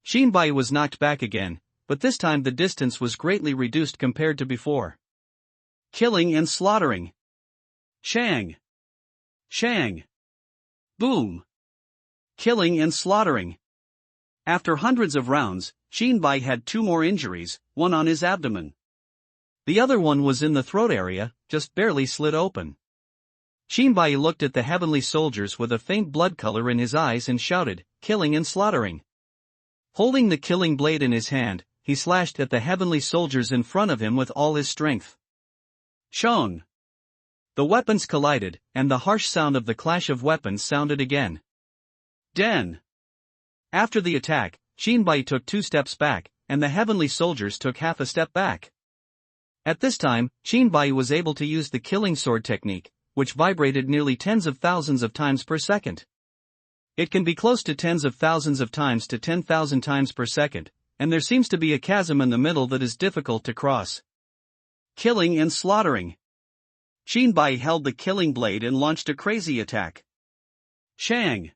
Shinbai was knocked back again, but this time the distance was greatly reduced compared to before. Killing and slaughtering. Shang! Shang! Boom! Killing and slaughtering. After hundreds of rounds, Shinbai had 2 more injuries, one on his abdomen. The other one was in the throat area, just barely slit open. Shinbai looked at the heavenly soldiers with a faint blood color in his eyes and shouted, "Killing and slaughtering." Holding the killing blade in his hand, he slashed at the heavenly soldiers in front of him with all his strength. Shong! The weapons collided, and the harsh sound of the clash of weapons sounded again. Den! After the attack, Shinbai took 2 steps back, and the heavenly soldiers took half a step back. At this time, Shinbai was able to use the killing sword technique, which vibrated nearly tens of thousands of times per second. It can be close to tens of thousands of times to 10,000 times per second, and there seems to be a chasm in the middle that is difficult to cross. Killing and slaughtering. Shinbai held the killing blade and launched a crazy attack. Shang!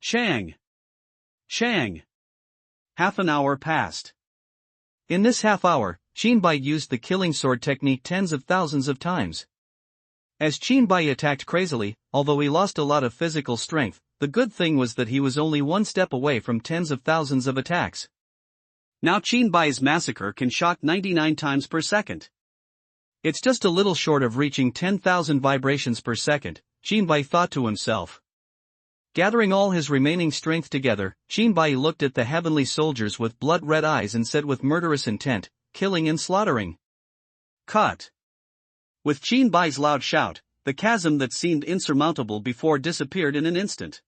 Shang! Shang! Half an hour passed. In this half hour, Shinbai used the killing sword technique tens of thousands of times. As Shinbai attacked crazily, although he lost a lot of physical strength, the good thing was that he was only 1 step away from tens of thousands of attacks. Now Shinbai's massacre can shock 99 times per second. It's just a little short of reaching 10,000 vibrations per second, Shinbai thought to himself. Gathering all his remaining strength together, Shinbai looked at the heavenly soldiers with blood-red eyes and said with murderous intent, "Killing and slaughtering." Cut! With Shinbai's loud shout, the chasm that seemed insurmountable before disappeared in an instant.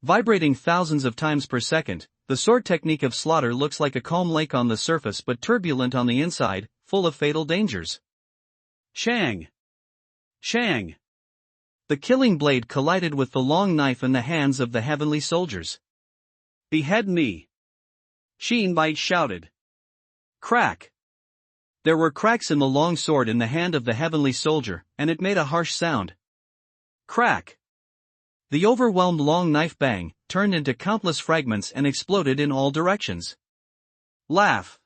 Vibrating thousands of times per second, the sword technique of slaughter looks like a calm lake on the surface but turbulent on the inside, full of fatal dangers. Shang! Shang! The killing blade collided with the long knife in the hands of the heavenly soldiers. Behead me! Shinbai shouted. Crack! There were cracks in the long sword in the hand of the heavenly soldier, and it made a harsh sound. Crack! The overwhelmed long knife bang, turned into countless fragments and exploded in all directions. Laugh!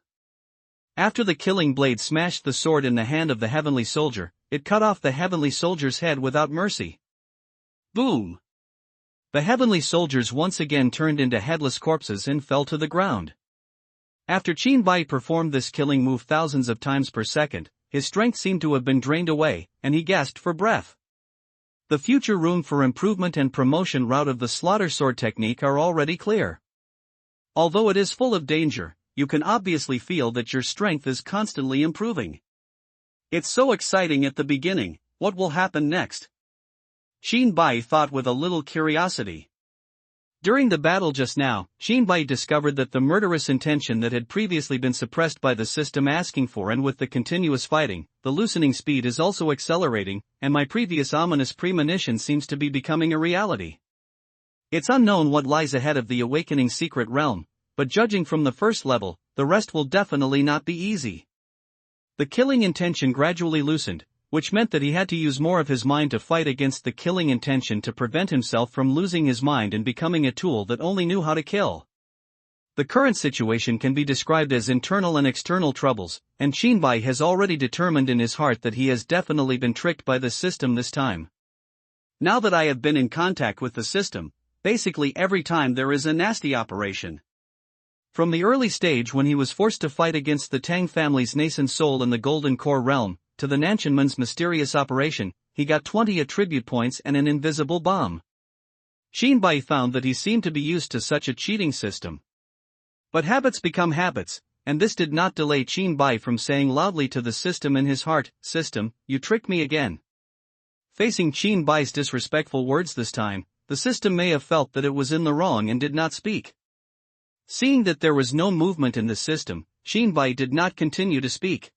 After the killing blade smashed the sword in the hand of the heavenly soldier, it cut off the heavenly soldier's head without mercy. Boom! The heavenly soldiers once again turned into headless corpses and fell to the ground. After Shinbai performed this killing move thousands of times per second, his strength seemed to have been drained away, and he gasped for breath. The future room for improvement and promotion route of the slaughter sword technique are already clear. Although it is full of danger, you can obviously feel that your strength is constantly improving. It's so exciting at the beginning. What will happen next? Shinbai thought with a little curiosity. During the battle just now, Shinbai discovered that the murderous intention that had previously been suppressed by the system asking for, and with the continuous fighting, the loosening speed is also accelerating, and my previous ominous premonition seems to be becoming a reality. It's unknown what lies ahead of the awakening secret realm, but judging from the first level, the rest will definitely not be easy. The killing intention gradually loosened, which meant that he had to use more of his mind to fight against the killing intention to prevent himself from losing his mind and becoming a tool that only knew how to kill. The current situation can be described as internal and external troubles, and Shinbai has already determined in his heart that he has definitely been tricked by the system this time. Now that I have been in contact with the system, basically every time there is a nasty operation. From the early stage when he was forced to fight against the Tang family's nascent soul in the Golden Core realm, to the Nanchanman's mysterious operation, he got 20 attribute points and an invisible bomb. Shinbai found that he seemed to be used to such a cheating system. But habits become habits, and this did not delay Shinbai from saying loudly to the system in his heart, "System, you tricked me again." Facing Shinbai's disrespectful words this time, the system may have felt that it was in the wrong and did not speak. Seeing that there was no movement in the system, Shinbai did not continue to speak.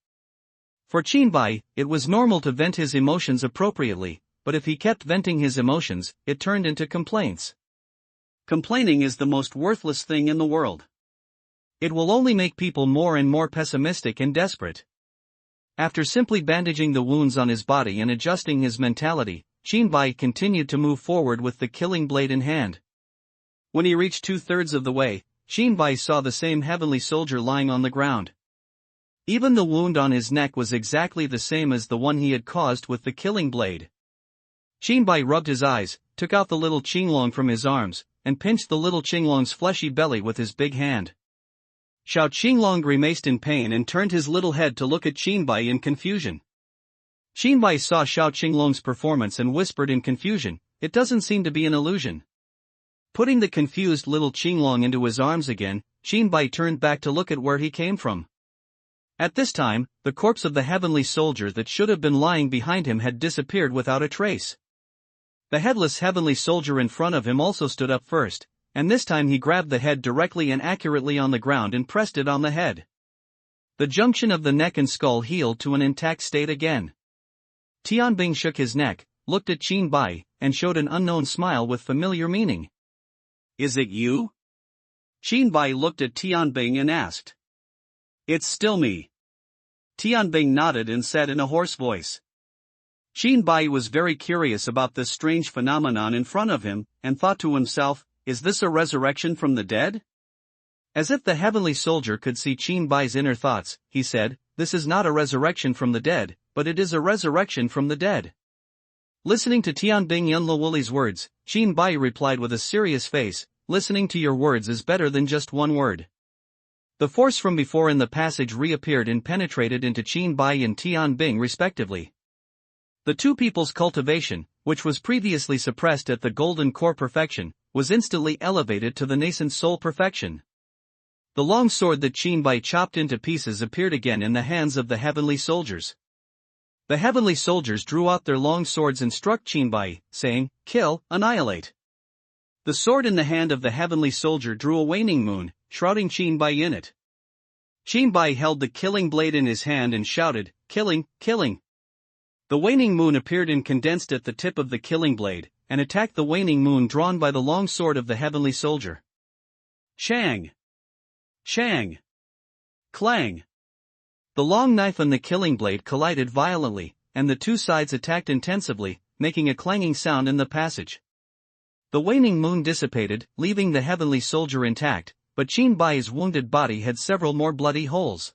For Shinbai, it was normal to vent his emotions appropriately, but if he kept venting his emotions, it turned into complaints. Complaining is the most worthless thing in the world. It will only make people more and more pessimistic and desperate. After simply bandaging the wounds on his body and adjusting his mentality, Shinbai continued to move forward with the killing blade in hand. When he reached 2/3 of the way, Shinbai saw the same heavenly soldier lying on the ground. Even the wound on his neck was exactly the same as the one he had caused with the killing blade. Shinbai rubbed his eyes, took out the little Qinglong from his arms, and pinched the little Qinglong's fleshy belly with his big hand. Xiao Qinglong grimaced in pain and turned his little head to look at Shinbai in confusion. Shinbai saw Xiao Qinglong's performance and whispered in confusion, "It doesn't seem to be an illusion." Putting the confused little Qinglong into his arms again, Shinbai turned back to look at where he came from. At this time, the corpse of the heavenly soldier that should have been lying behind him had disappeared without a trace. The headless heavenly soldier in front of him also stood up first, and this time he grabbed the head directly and accurately on the ground and pressed it on the head. The junction of the neck and skull healed to an intact state again. Tianbing shook his neck, looked at Shinbai, and showed an unknown smile with familiar meaning. "Is it you?" Shinbai looked at Tianbing and asked. "It's still me." Tianbing nodded and said in a hoarse voice. Shinbai was very curious about this strange phenomenon in front of him, and thought to himself, "Is this a resurrection from the dead?" As if the heavenly soldier could see Shinbai's inner thoughts, he said, "This is not a resurrection from the dead, but it is a resurrection from the dead." Listening to Tianbing Yunlawuli's words, Shinbai replied with a serious face, "Listening to your words is better than just one word." The force from before in the passage reappeared and penetrated into Shinbai and Tianbing respectively. The two people's cultivation, which was previously suppressed at the golden core perfection, was instantly elevated to the nascent soul perfection. The long sword that Shinbai chopped into pieces appeared again in the hands of the heavenly soldiers. The heavenly soldiers drew out their long swords and struck Shinbai, saying, "Kill, annihilate." The sword in the hand of the heavenly soldier drew a waning moon, shrouding Shinbai in it. Shinbai held the killing blade in his hand and shouted, "Killing, killing." The waning moon appeared and condensed at the tip of the killing blade, and attacked the waning moon drawn by the long sword of the heavenly soldier. Shang! Shang! Clang! The long knife and the killing blade collided violently, and the two sides attacked intensively, making a clanging sound in the passage. The waning moon dissipated, leaving the heavenly soldier intact, but Shinbai's wounded body had several more bloody holes.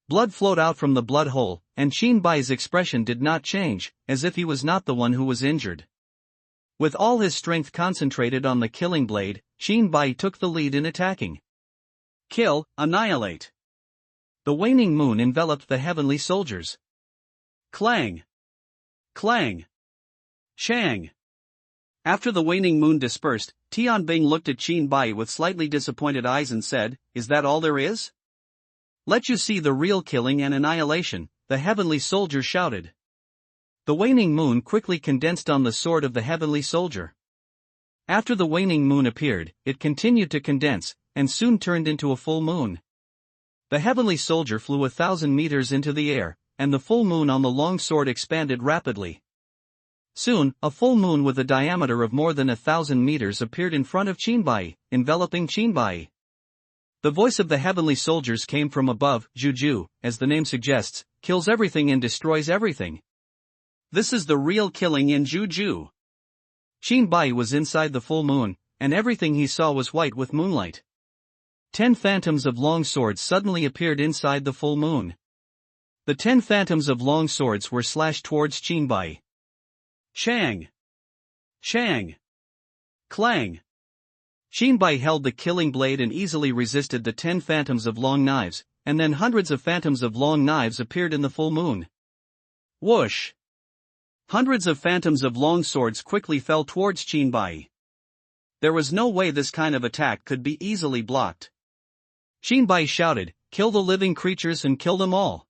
Blood flowed out from the blood hole, and Shinbai's expression did not change, as if he was not the one who was injured. With all his strength concentrated on the killing blade, Shinbai took the lead in attacking. Kill, annihilate. The waning moon enveloped the heavenly soldiers. Clang! Clang! Shang! After the waning moon dispersed, Tianbing looked at Shinbai with slightly disappointed eyes and said, "Is that all there is?" "Let you see the real killing and annihilation," the heavenly soldier shouted. The waning moon quickly condensed on the sword of the heavenly soldier. After the waning moon appeared, it continued to condense, and soon turned into a full moon. The heavenly soldier flew 1,000 meters into the air, and the full moon on the long sword expanded rapidly. Soon, a full moon with a diameter of more than 1,000 meters appeared in front of Shinbai, enveloping Shinbai. The voice of the heavenly soldiers came from above. "Juju, as the name suggests, kills everything and destroys everything. This is the real killing in Juju." Shinbai was inside the full moon, and everything he saw was white with moonlight. 10 phantoms of long swords suddenly appeared inside the full moon. The 10 phantoms of long swords were slashed towards Shinbai. Shang! Shang! Clang! Shinbai held the killing blade and easily resisted the 10 phantoms of long knives, and then hundreds of phantoms of long knives appeared in the full moon. Whoosh! Hundreds of phantoms of long swords quickly fell towards Shinbai. There was no way this kind of attack could be easily blocked. Shinbai shouted, "Kill the living creatures and kill them all."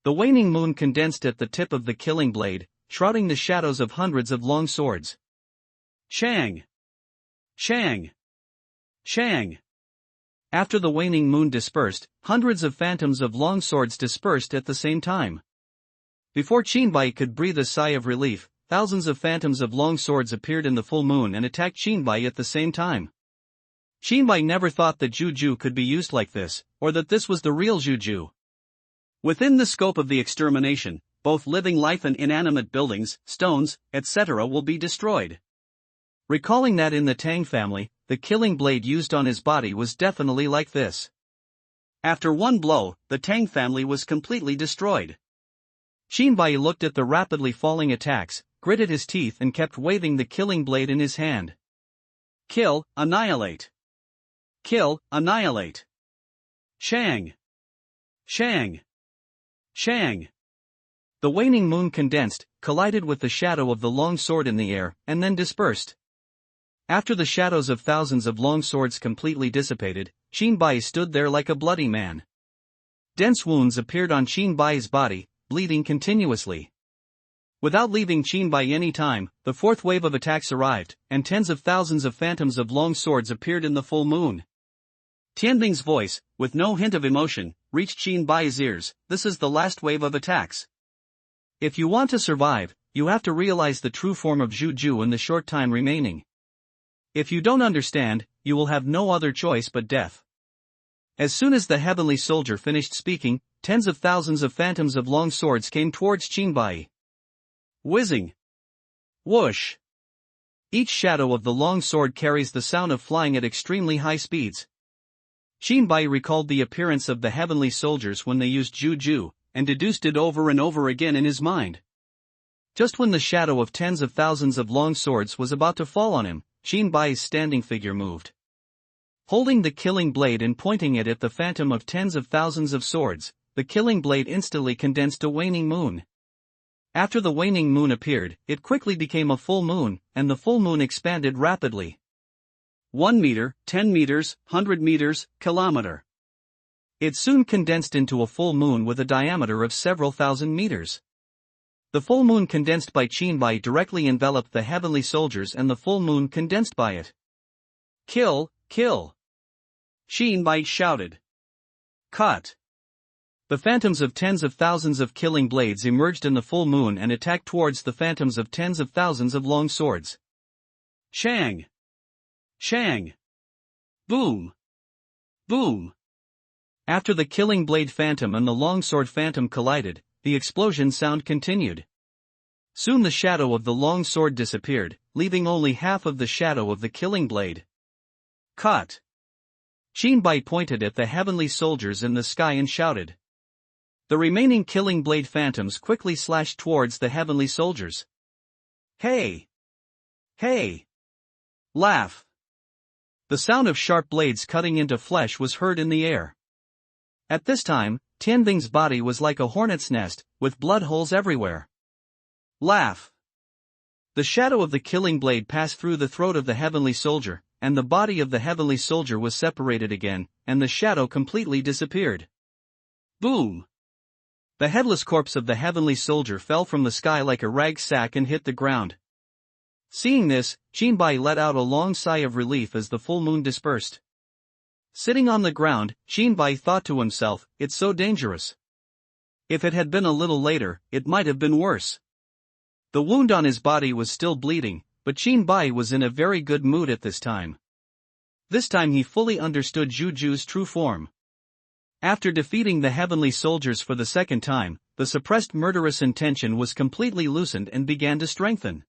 The waning moon condensed at the tip of the killing blade, shrouding the shadows of hundreds of long swords. Shang! Shang! Shang! After the waning moon dispersed, hundreds of phantoms of long swords dispersed at the same time. Before Shinbai could breathe a sigh of relief, thousands of phantoms of long swords appeared in the full moon and attacked Shinbai at the same time. Shinbai never thought that Juju could be used like this, or that this was the real Juju. Within the scope of the extermination, both living life and inanimate buildings, stones, etc. will be destroyed. Recalling that in the Tang family, the killing blade used on his body was definitely like this. After one blow, the Tang family was completely destroyed. Shinbai looked at the rapidly falling attacks, gritted his teeth and kept waving the killing blade in his hand. Kill, annihilate. Kill, annihilate. Shang! Shang! Shang! The waning moon condensed, collided with the shadow of the long sword in the air, and then dispersed. After the shadows of thousands of long swords completely dissipated, Shinbai stood there like a bloody man. Dense wounds appeared on Shinbai's body, bleeding continuously. Without leaving Shinbai any time, the fourth wave of attacks arrived, and tens of thousands of phantoms of long swords appeared in the full moon. Tianbing's voice, with no hint of emotion, reached Shinbai's ears. "This is the last wave of attacks. If you want to survive, you have to realize the true form of Juju in the short time remaining. If you don't understand, you will have no other choice but death." As soon as the heavenly soldier finished speaking, tens of thousands of phantoms of long swords came towards Shinbai. Whizzing. Whoosh. Each shadow of the long sword carries the sound of flying at extremely high speeds. Shinbai recalled the appearance of the heavenly soldiers when they used Juju, and deduced it over and over again in his mind. Just when the shadow of tens of thousands of long swords was about to fall on him, Shinbai's standing figure moved. Holding the killing blade and pointing it at the phantom of tens of thousands of swords, the killing blade instantly condensed a waning moon. After the waning moon appeared, it quickly became a full moon, and the full moon expanded rapidly. 1 meter, 10 meters, 100 meters, kilometer. It soon condensed into a full moon with a diameter of several thousand meters. The full moon condensed by Shinbai directly enveloped the heavenly soldiers and the full moon condensed by it. Kill, kill! Shinbai shouted. Cut! The phantoms of tens of thousands of killing blades emerged in the full moon and attacked towards the phantoms of tens of thousands of long swords. Shang! Shang! Boom! Boom! After the killing blade phantom and the long sword phantom collided, the explosion sound continued. Soon the shadow of the long sword disappeared, leaving only half of the shadow of the killing blade. Cut! Shinbai pointed at the heavenly soldiers in the sky and shouted. The remaining killing blade phantoms quickly slashed towards the heavenly soldiers. Hey! Hey! Laugh! The sound of sharp blades cutting into flesh was heard in the air. At this time, Tianbing's body was like a hornet's nest, with blood holes everywhere. Laugh! The shadow of the killing blade passed through the throat of the heavenly soldier, and the body of the heavenly soldier was separated again, and the shadow completely disappeared. Boom! The headless corpse of the heavenly soldier fell from the sky like a rag sack and hit the ground. Seeing this, Shinbai let out a long sigh of relief as the full moon dispersed. Sitting on the ground, Shinbai thought to himself, "It's so dangerous. If it had been a little later, it might have been worse." The wound on his body was still bleeding, but Shinbai was in a very good mood at this time. This time he fully understood Juju's true form. After defeating the heavenly soldiers for the second time, the suppressed murderous intention was completely loosened and began to strengthen.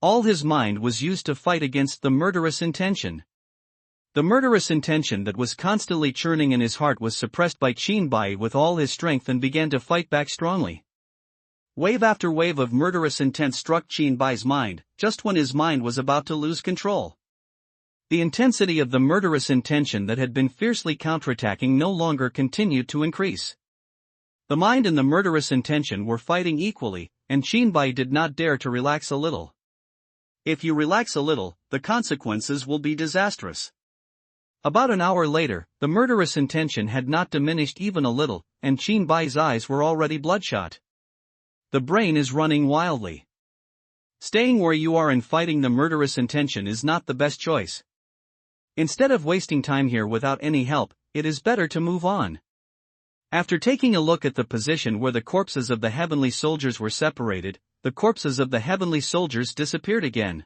All his mind was used to fight against the murderous intention. The murderous intention that was constantly churning in his heart was suppressed by Shinbai with all his strength and began to fight back strongly. Wave after wave of murderous intent struck Shinbai's mind, just when his mind was about to lose control. The intensity of the murderous intention that had been fiercely counterattacking no longer continued to increase. The mind and the murderous intention were fighting equally, and Shinbai did not dare to relax a little. If you relax a little, the consequences will be disastrous. About an hour later, the murderous intention had not diminished even a little, and Qinbai's eyes were already bloodshot. The brain is running wildly. Staying where you are and fighting the murderous intention is not the best choice. Instead of wasting time here without any help, it is better to move on. After taking a look at the position where the corpses of the heavenly soldiers were separated, the corpses of the heavenly soldiers disappeared again.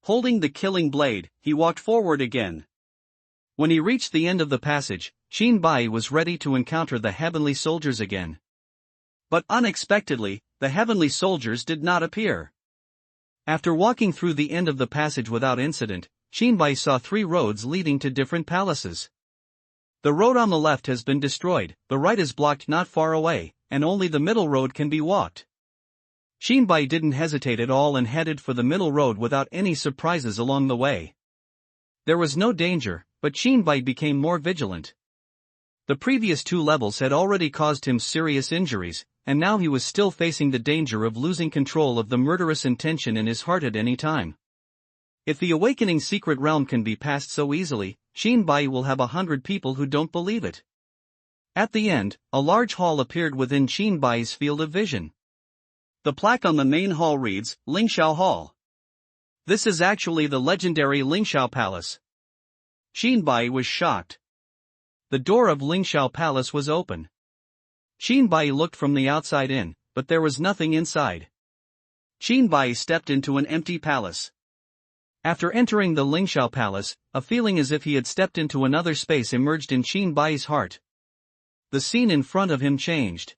Holding the killing blade, he walked forward again. When he reached the end of the passage, Qinbai was ready to encounter the heavenly soldiers again. But unexpectedly, the heavenly soldiers did not appear. After walking through the end of the passage without incident, Qinbai saw 3 roads leading to different palaces. The road on the left has been destroyed, the right is blocked not far away, and only the middle road can be walked. Qinbai didn't hesitate at all and headed for the middle road without any surprises along the way. There was no danger, but Qinbai became more vigilant. The previous 2 levels had already caused him serious injuries, and now he was still facing the danger of losing control of the murderous intention in his heart at any time. If the awakening secret realm can be passed so easily, Qinbai will have 100 people who don't believe it. At the end, a large hall appeared within Qinbai's field of vision. The plaque on the main hall reads, Lingxiao Hall. This is actually the legendary Lingxiao Palace. Qinbai was shocked. The door of Lingxiao Palace was open. Qinbai looked from the outside in, but there was nothing inside. Qinbai stepped into an empty palace. After entering the Lingxiao Palace, a feeling as if he had stepped into another space emerged in Qinbai's heart. The scene in front of him changed.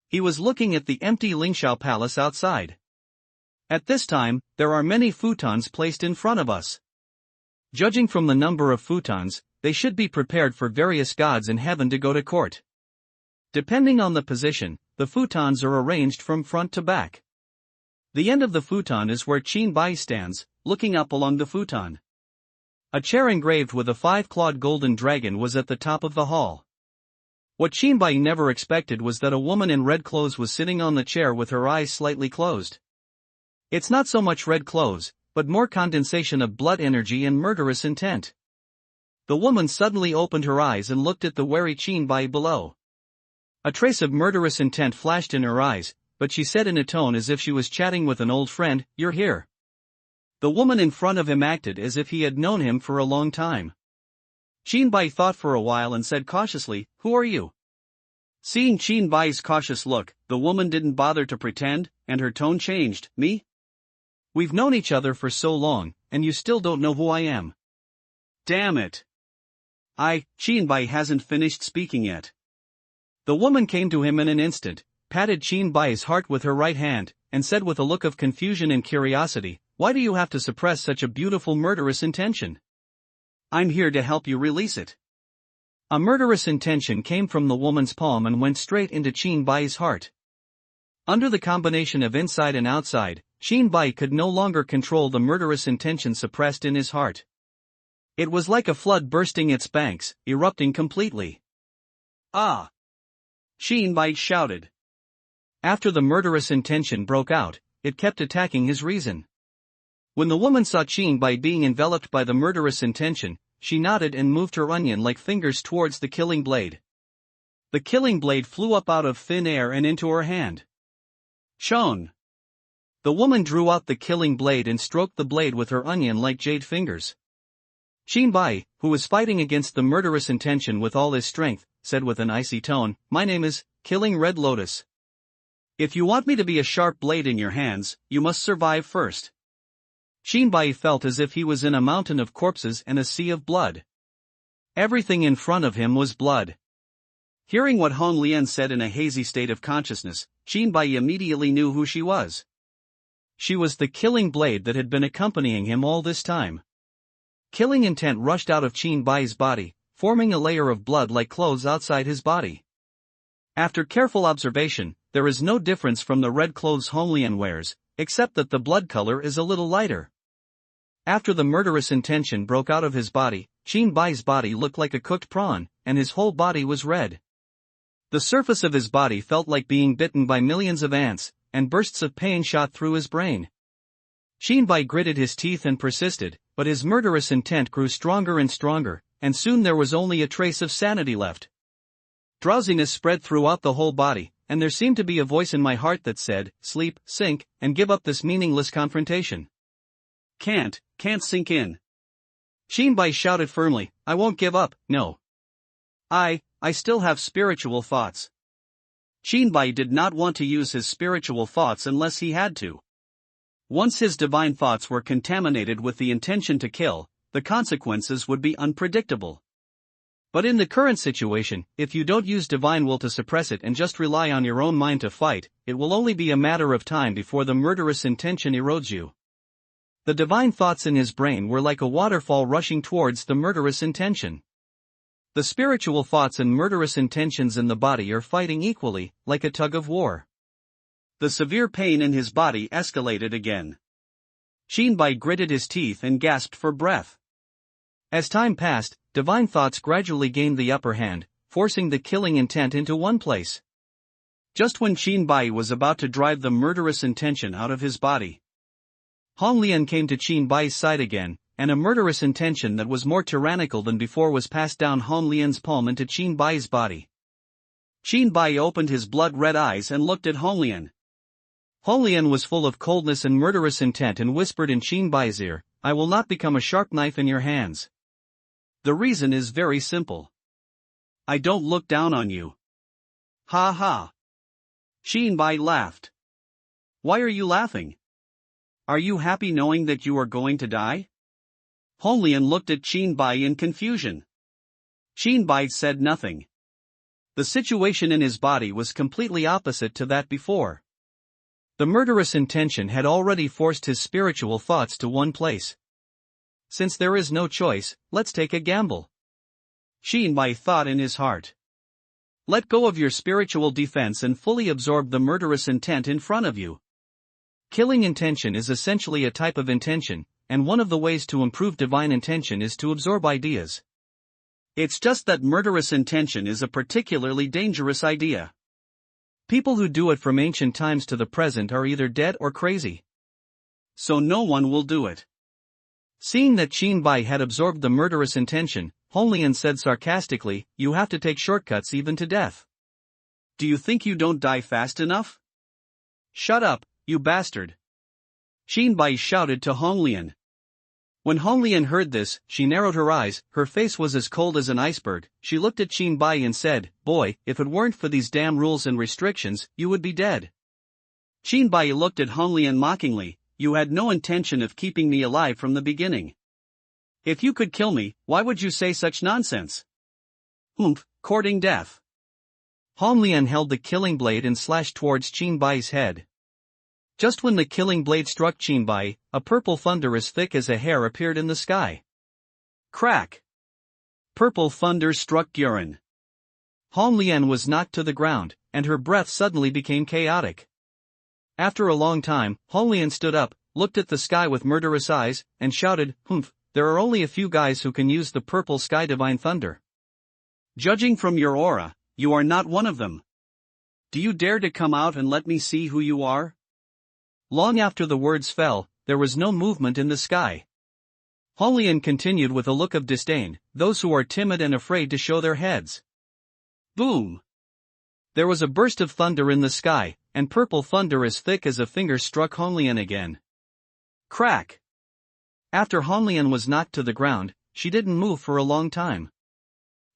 He was looking at the empty Lingxiao Palace outside. At this time, there are many futons placed in front of us. Judging from the number of futons, they should be prepared for various gods in heaven to go to court. Depending on the position, the futons are arranged from front to back. The end of the futon is where Qinbai stands, looking up along the futon. A chair engraved with a 5-clawed golden dragon was at the top of the hall. What Qinbai never expected was that a woman in red clothes was sitting on the chair with her eyes slightly closed. It's not so much red clothes, but more condensation of blood energy and murderous intent. The woman suddenly opened her eyes and looked at the wary Qinbai below. A trace of murderous intent flashed in her eyes, but she said in a tone as if she was chatting with an old friend, "You're here." The woman in front of him acted as if he had known him for a long time. Qinbai thought for a while and said cautiously, "Who are you?" Seeing Qinbai's cautious look, the woman didn't bother to pretend, and her tone changed. "Me? We've known each other for so long, and you still don't know who I am." "Damn it. Qinbai hasn't finished speaking yet." The woman came to him in an instant, patted Qinbai's heart with her right hand, and said with a look of confusion and curiosity, "Why do you have to suppress such a beautiful murderous intention?" "I'm here to help you release it." A murderous intention came from the woman's palm and went straight into Qinbai's heart. Under the combination of inside and outside, Qinbai could no longer control the murderous intention suppressed in his heart. It was like a flood bursting its banks, erupting completely. "Ah!" Qinbai shouted. After the murderous intention broke out, it kept attacking his reason. When the woman saw Qinbai being enveloped by the murderous intention, she nodded and moved her onion-like fingers towards the killing blade. The killing blade flew up out of thin air and into her hand. "Shone." The woman drew out the killing blade and stroked the blade with her onion-like jade fingers. Qinbai, who was fighting against the murderous intention with all his strength, said with an icy tone, "My name is Killing Red Lotus. If you want me to be a sharp blade in your hands, you must survive first." Qinbai felt as if he was in a mountain of corpses and a sea of blood. Everything in front of him was blood. Hearing what Hong Lian said in a hazy state of consciousness, Qinbai immediately knew who she was. She was the killing blade that had been accompanying him all this time. Killing intent rushed out of Qinbai's body, forming a layer of blood like clothes outside his body. After careful observation, there is no difference from the red clothes Hong Lian wears, except that the blood color is a little lighter. After the murderous intention broke out of his body, Qinbai's body looked like a cooked prawn, and his whole body was red. The surface of his body felt like being bitten by millions of ants, and bursts of pain shot through his brain. Shinbai gritted his teeth and persisted, but his murderous intent grew stronger and stronger, and soon there was only a trace of sanity left. Drowsiness spread throughout the whole body, and there seemed to be a voice in my heart that said, "Sleep, sink, and give up this meaningless confrontation." Can't sink in. Shinbai shouted firmly, "I won't give up, no. I still have spiritual thoughts." Shinbai did not want to use his spiritual thoughts unless he had to. Once his divine thoughts were contaminated with the intention to kill, the consequences would be unpredictable. But in the current situation, if you don't use divine will to suppress it and just rely on your own mind to fight, it will only be a matter of time before the murderous intention erodes you. The divine thoughts in his brain were like a waterfall rushing towards the murderous intention. The spiritual thoughts and murderous intentions in the body are fighting equally, like a tug of war. The severe pain in his body escalated again. Shinbai gritted his teeth and gasped for breath. As time passed, divine thoughts gradually gained the upper hand, forcing the killing intent into one place. Just when Shinbai was about to drive the murderous intention out of his body, Honglian came to Shinbai's side again, and a murderous intention that was more tyrannical than before was passed down Honglian's palm into Shinbai's body. Shinbai opened his blood-red eyes and looked at Honglian. Honglian was full of coldness and murderous intent and whispered in Shinbai's ear, "I will not become a sharp knife in your hands. The reason is very simple. I don't look down on you." Ha ha. Shinbai laughed. "Why are you laughing? Are you happy knowing that you are going to die?" Honglian looked at Shinbai in confusion. Shinbai said nothing. The situation in his body was completely opposite to that before. The murderous intention had already forced his spiritual thoughts to one place. Since there is no choice, let's take a gamble. Shinbai thought in his heart. Let go of your spiritual defense and fully absorb the murderous intent in front of you. Killing intention is essentially a type of intention, and one of the ways to improve divine intention is to absorb ideas. It's just that murderous intention is a particularly dangerous idea. People who do it from ancient times to the present are either dead or crazy. So no one will do it. Seeing that Shinbai had absorbed the murderous intention, Honglian said sarcastically, "You have to take shortcuts even to death. Do you think you don't die fast enough?" Shut up, you bastard. Shinbai shouted to Honglian. When Honglian heard this, she narrowed her eyes, her face was as cold as an iceberg. She looked at Shinbai and said, "Boy, if it weren't for these damn rules and restrictions, you would be dead." Shinbai looked at Honglian mockingly, "You had no intention of keeping me alive from the beginning. If you could kill me, why would you say such nonsense? Courting death." Honglian held the killing blade and slashed towards Shinbai's head. Just when the killing blade struck Shinbai, a purple thunder as thick as a hair appeared in the sky. Crack! Purple thunder struck Guren. Honglian was knocked to the ground, and her breath suddenly became chaotic. After a long time, Honglian stood up, looked at the sky with murderous eyes, and shouted, "There are only a few guys who can use the purple sky divine thunder. Judging from your aura, you are not one of them. Do you dare to come out and let me see who you are?" Long after the words fell, there was no movement in the sky. Honglian continued with a look of disdain, "Those who are timid and afraid to show their heads." Boom! There was a burst of thunder in the sky, and purple thunder as thick as a finger struck Honglian again. Crack! After Honglian was knocked to the ground, she didn't move for a long time.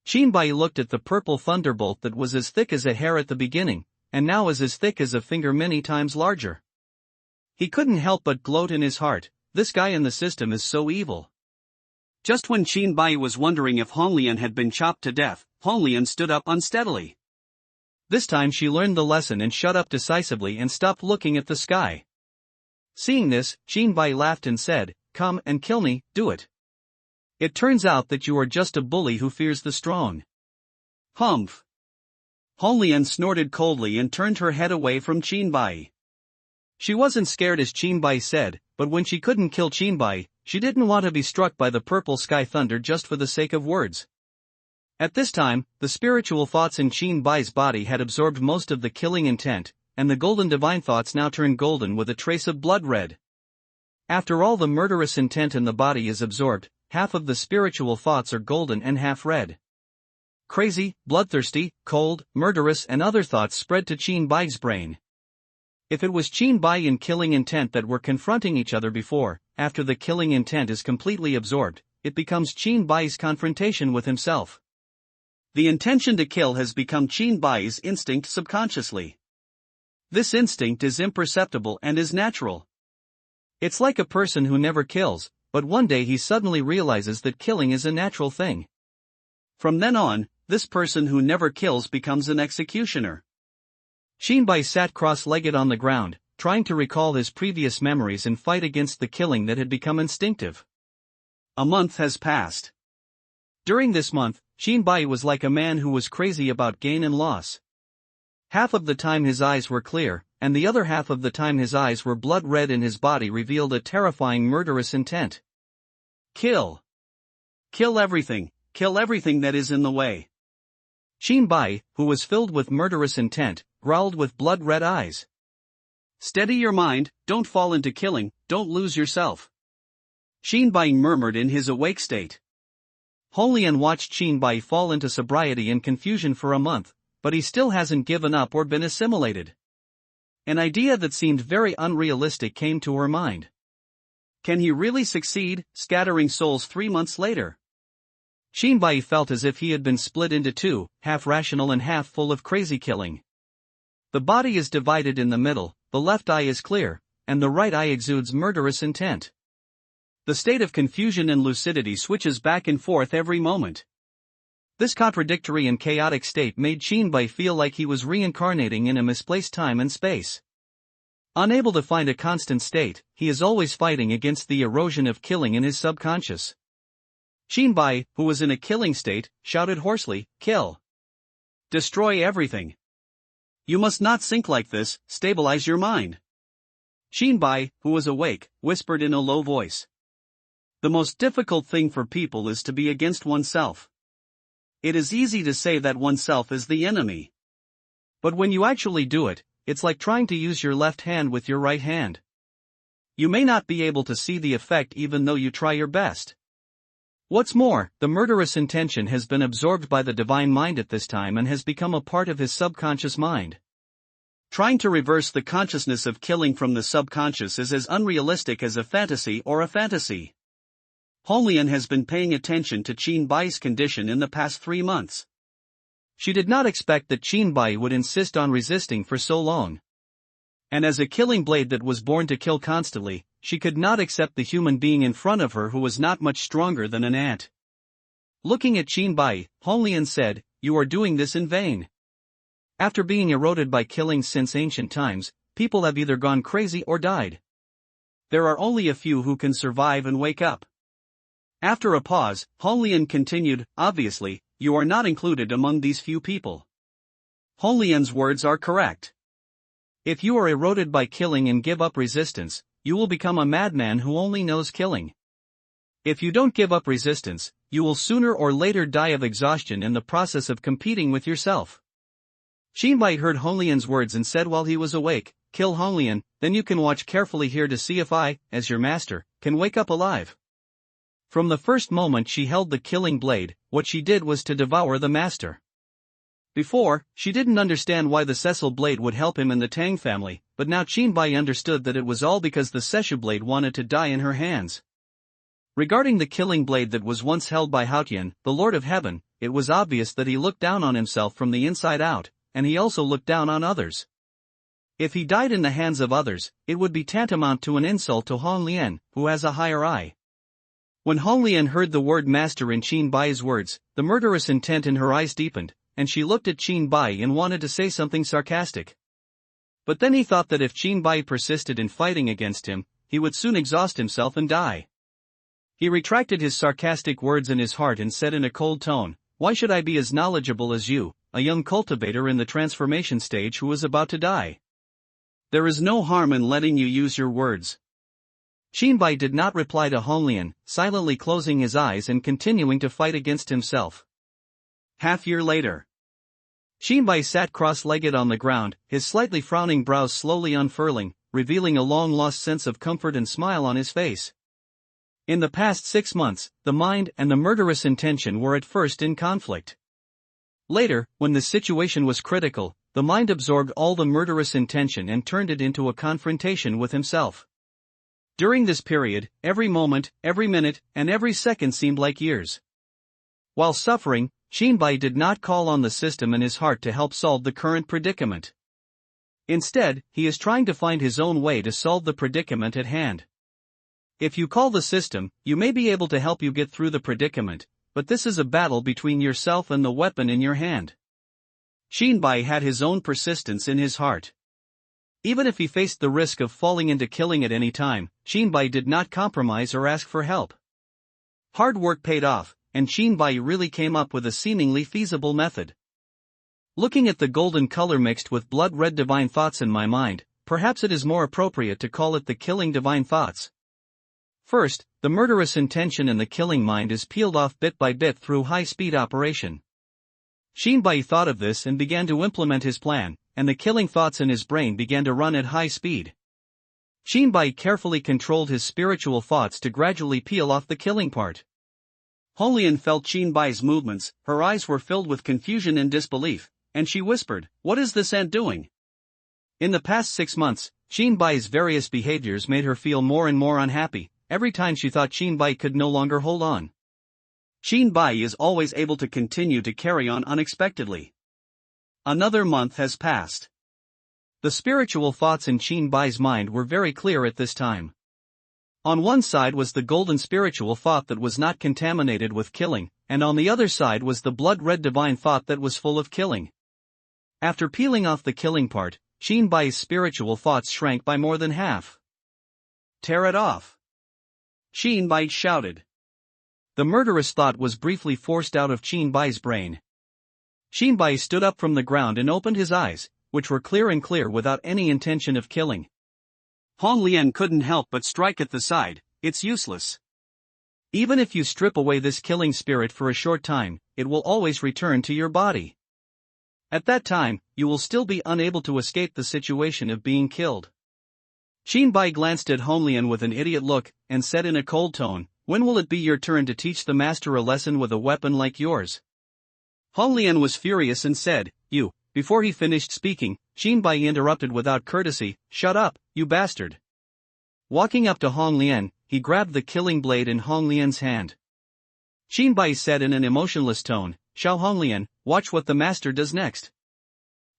Shinbai looked at the purple thunderbolt that was as thick as a hair at the beginning, and now is as thick as a finger many times larger. He couldn't help but gloat in his heart, "This guy in the system is so evil." Just when Shinbai was wondering if Honglian had been chopped to death, Honglian stood up unsteadily. This time she learned the lesson and shut up decisively and stopped looking at the sky. Seeing this, Shinbai laughed and said, "Come and kill me, do it. It turns out that you are just a bully who fears the strong." Humph! Honglian snorted coldly and turned her head away from Shinbai. She wasn't scared as Shinbai said, but when she couldn't kill Shinbai, she didn't want to be struck by the purple sky thunder just for the sake of words. At this time, the spiritual thoughts in Shinbai's body had absorbed most of the killing intent, and the golden divine thoughts now turned golden with a trace of blood red. After all the murderous intent in the body is absorbed, half of the spiritual thoughts are golden and half red. Crazy, bloodthirsty, cold, murderous and other thoughts spread to Qin Bai's brain. If it was Qin Bai and killing intent that were confronting each other before, after the killing intent is completely absorbed, it becomes Qin Bai's confrontation with himself. The intention to kill has become Qin Bai's instinct subconsciously. This instinct is imperceptible and is natural. It's like a person who never kills, but one day he suddenly realizes that killing is a natural thing. From then on, this person who never kills becomes an executioner. Qin Bai sat cross-legged on the ground, trying to recall his previous memories and fight against the killing that had become instinctive. A month has passed. During this month, Qin Bai was like a man who was crazy about gain and loss. Half of the time his eyes were clear, and the other half of the time his eyes were blood red and his body revealed a terrifying murderous intent. Kill. Kill everything that is in the way. Qin Bai, who was filled with murderous intent, growled with blood-red eyes. Steady your mind, don't fall into killing, don't lose yourself. Qin Bai murmured in his awake state. Hong Lian watched Qin Bai fall into sobriety and confusion for a month, but he still hasn't given up or been assimilated. An idea that seemed very unrealistic came to her mind. Can he really succeed, scattering souls 3 months later? Qin Bai felt as if he had been split into two, half rational and half full of crazy killing. The body is divided in the middle, the left eye is clear, and the right eye exudes murderous intent. The state of confusion and lucidity switches back and forth every moment. This contradictory and chaotic state made Qin Bai feel like he was reincarnating in a misplaced time and space. Unable to find a constant state, he is always fighting against the erosion of killing in his subconscious. Qin Bai, who was in a killing state, shouted hoarsely, "Kill! Destroy everything! You must not think like this, stabilize your mind." Qin Bai, who was awake, whispered in a low voice. The most difficult thing for people is to be against oneself. It is easy to say that oneself is the enemy. But when you actually do it, it's like trying to use your left hand with your right hand. You may not be able to see the effect even though you try your best. What's more, the murderous intention has been absorbed by the divine mind at this time and has become a part of his subconscious mind. Trying to reverse the consciousness of killing from the subconscious is as unrealistic as a fantasy or a fantasy. Hong Lian has been paying attention to Qin Bai's condition in the past 3 months. She did not expect that Qin Bai would insist on resisting for so long. And as a killing blade that was born to kill constantly, she could not accept the human being in front of her who was not much stronger than an ant. Looking at Qin Bai, Hong Lian said, "You are doing this in vain. After being eroded by killing since ancient times, people have either gone crazy or died. There are only a few who can survive and wake up." After a pause, Hong Lian continued, "Obviously, you are not included among these few people." Hong Lian's words are correct. If you are eroded by killing and give up resistance, you will become a madman who only knows killing. If you don't give up resistance, you will sooner or later die of exhaustion in the process of competing with yourself. Qin Bai heard Hong Lian's words and said while he was awake, "Kill Hong Lian, then you can watch carefully here to see if I, as your master, can wake up alive." From the first moment she held the killing blade, what she did was to devour the master. Before, she didn't understand why the Cecil blade would help him in the Tang family, but now Qin Bai understood that it was all because the Seshu blade wanted to die in her hands. Regarding the killing blade that was once held by Haotian, the Lord of Heaven, it was obvious that he looked down on himself from the inside out, and he also looked down on others. If he died in the hands of others, it would be tantamount to an insult to Hong Lian, who has a higher eye. When Hong Lian heard the word master in Qin Bai's words, the murderous intent in her eyes deepened, and she looked at Qin Bai and wanted to say something sarcastic. But then he thought that if Qin Bai persisted in fighting against him, he would soon exhaust himself and die. He retracted his sarcastic words in his heart and said in a cold tone, "Why should I be as knowledgeable as you, a young cultivator in the transformation stage who is about to die? There is no harm in letting you use your words." Qin Bai did not reply to Hong Lian, silently closing his eyes and continuing to fight against himself. Half-year later. Qin Bai sat cross-legged on the ground, his slightly frowning brows slowly unfurling, revealing a long-lost sense of comfort and smile on his face. In the past 6 months, the mind and the murderous intention were at first in conflict. Later, when the situation was critical, the mind absorbed all the murderous intention and turned it into a confrontation with himself. During this period, every moment, every minute, and every second seemed like years. While suffering, Shinbai did not call on the system and his heart to help solve the current predicament. Instead, he is trying to find his own way to solve the predicament at hand. If you call the system, you may be able to help you get through the predicament, but this is a battle between yourself and the weapon in your hand. Shinbai had his own persistence in his heart. Even if he faced the risk of falling into killing at any time, Shinbai did not compromise or ask for help. Hard work paid off, and Shinbai really came up with a seemingly feasible method. Looking at the golden color mixed with blood-red divine thoughts in my mind, perhaps it is more appropriate to call it the killing divine thoughts. First, the murderous intention in the killing mind is peeled off bit by bit through high-speed operation. Shinbai thought of this and began to implement his plan, and the killing thoughts in his brain began to run at high speed. Shinbai carefully controlled his spiritual thoughts to gradually peel off the killing part. Honglian felt Shinbai's movements, her eyes were filled with confusion and disbelief, and she whispered, "What is this ant doing?" In the past 6 months, Shinbai's various behaviors made her feel more and more unhappy. Every time she thought Shinbai could no longer hold on. Shinbai is always able to continue to carry on unexpectedly. Another month has passed. The spiritual thoughts in Shinbai's mind were very clear at this time. On one side was the golden spiritual thought that was not contaminated with killing, and on the other side was the blood-red divine thought that was full of killing. After peeling off the killing part, Shinbai's spiritual thoughts shrank by more than half. "Tear it off!" Shinbai shouted. The murderous thought was briefly forced out of Shinbai's brain. Shinbai stood up from the ground and opened his eyes, which were clear without any intention of killing. Honglian couldn't help but strike at the side. "It's useless. Even if you strip away this killing spirit for a short time, it will always return to your body. At that time, you will still be unable to escape the situation of being killed." Shinbai glanced at Honglian with an idiot look, and said in a cold tone, "When will it be your turn to teach the master a lesson with a weapon like yours?" Honglian was furious and said, "You." Before he finished speaking, Shinbai interrupted without courtesy, "Shut up, you bastard." Walking up to Honglian, he grabbed the killing blade in Honglian's hand. Shinbai said in an emotionless tone, "Xiao Honglian, watch what the master does next."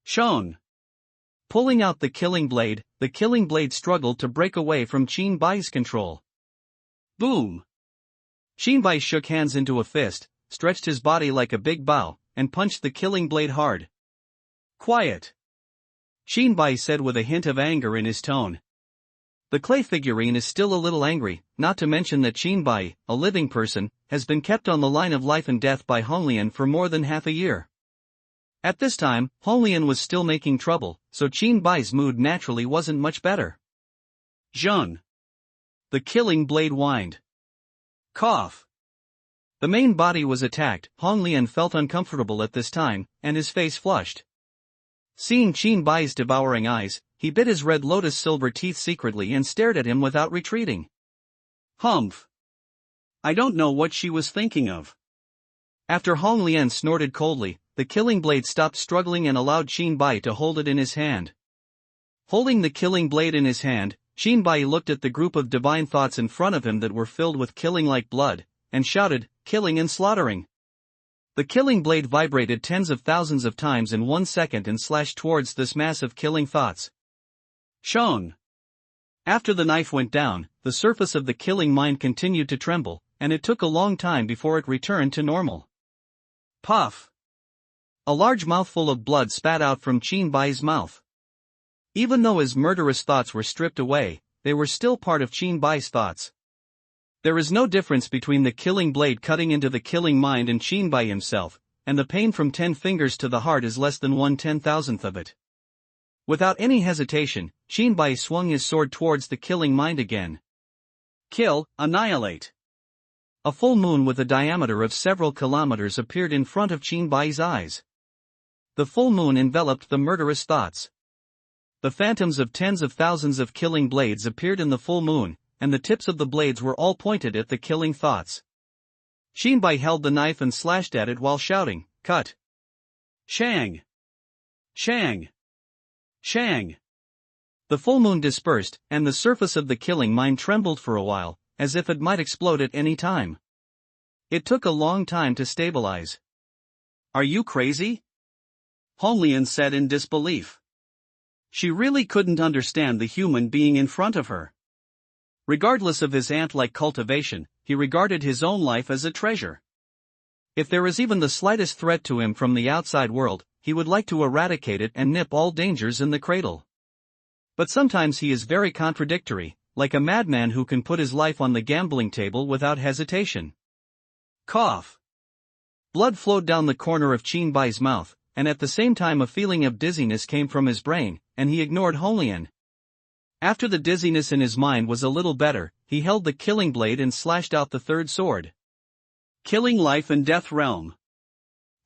Shown. Pulling out the killing blade struggled to break away from Shinbai's control. Boom! Shinbai shook hands into a fist, stretched his body like a big bow, and punched the killing blade hard. "Quiet!" Shinbai said with a hint of anger in his tone. The clay figurine is still a little angry, not to mention that Shinbai, a living person, has been kept on the line of life and death by Honglian for more than half a year. At this time, Honglian was still making trouble, so Shinbai's mood naturally wasn't much better. Zhun. The killing blade whined. Cough. The main body was attacked. Honglian felt uncomfortable at this time, and his face flushed. Seeing Shinbai's devouring eyes, he bit his red lotus silver teeth secretly and stared at him without retreating. Humph. I don't know what she was thinking of. After Honglian snorted coldly, the killing blade stopped struggling and allowed Shinbai to hold it in his hand. Holding the killing blade in his hand, Shinbai looked at the group of divine thoughts in front of him that were filled with killing like blood, and shouted, "Killing and slaughtering." The killing blade vibrated tens of thousands of times in 1 second and slashed towards this mass of killing thoughts. Shown. After the knife went down, the surface of the killing mind continued to tremble, and it took a long time before it returned to normal. Puff. A large mouthful of blood spat out from Shinbai's mouth. Even though his murderous thoughts were stripped away, they were still part of Shinbai's thoughts. There is no difference between the killing blade cutting into the killing mind and Shinbai himself, and the pain from 10 fingers to the heart is less than 1/10,000th of it. Without any hesitation, Shinbai swung his sword towards the killing mind again. Kill, annihilate. A full moon with a diameter of several kilometers appeared in front of Shinbai's eyes. The full moon enveloped the murderous thoughts. The phantoms of tens of thousands of killing blades appeared in the full moon, and the tips of the blades were all pointed at the killing thoughts. Shinbai held the knife and slashed at it while shouting, "Cut! Shang! Shang! Shang!" The full moon dispersed, and the surface of the killing mine trembled for a while, as if it might explode at any time. It took a long time to stabilize. "Are you crazy?" Honglian said in disbelief. She really couldn't understand the human being in front of her. Regardless of his ant-like cultivation, he regarded his own life as a treasure. If there is even the slightest threat to him from the outside world, he would like to eradicate it and nip all dangers in the cradle. But sometimes he is very contradictory, like a madman who can put his life on the gambling table without hesitation. Cough. Blood flowed down the corner of Qinbai's mouth, and at the same time a feeling of dizziness came from his brain, and he ignored Honglian. After the dizziness in his mind was a little better, he held the killing blade and slashed out the third sword. Killing life and death realm.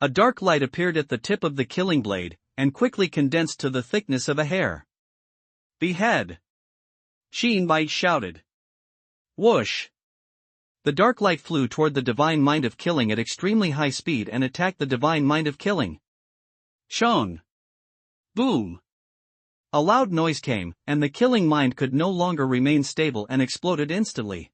A dark light appeared at the tip of the killing blade, and quickly condensed to the thickness of a hair. Behead! Shinbai shouted. Whoosh! The dark light flew toward the divine mind of killing at extremely high speed and attacked the divine mind of killing. Shong! Boom! A loud noise came, and the killing mind could no longer remain stable and exploded instantly.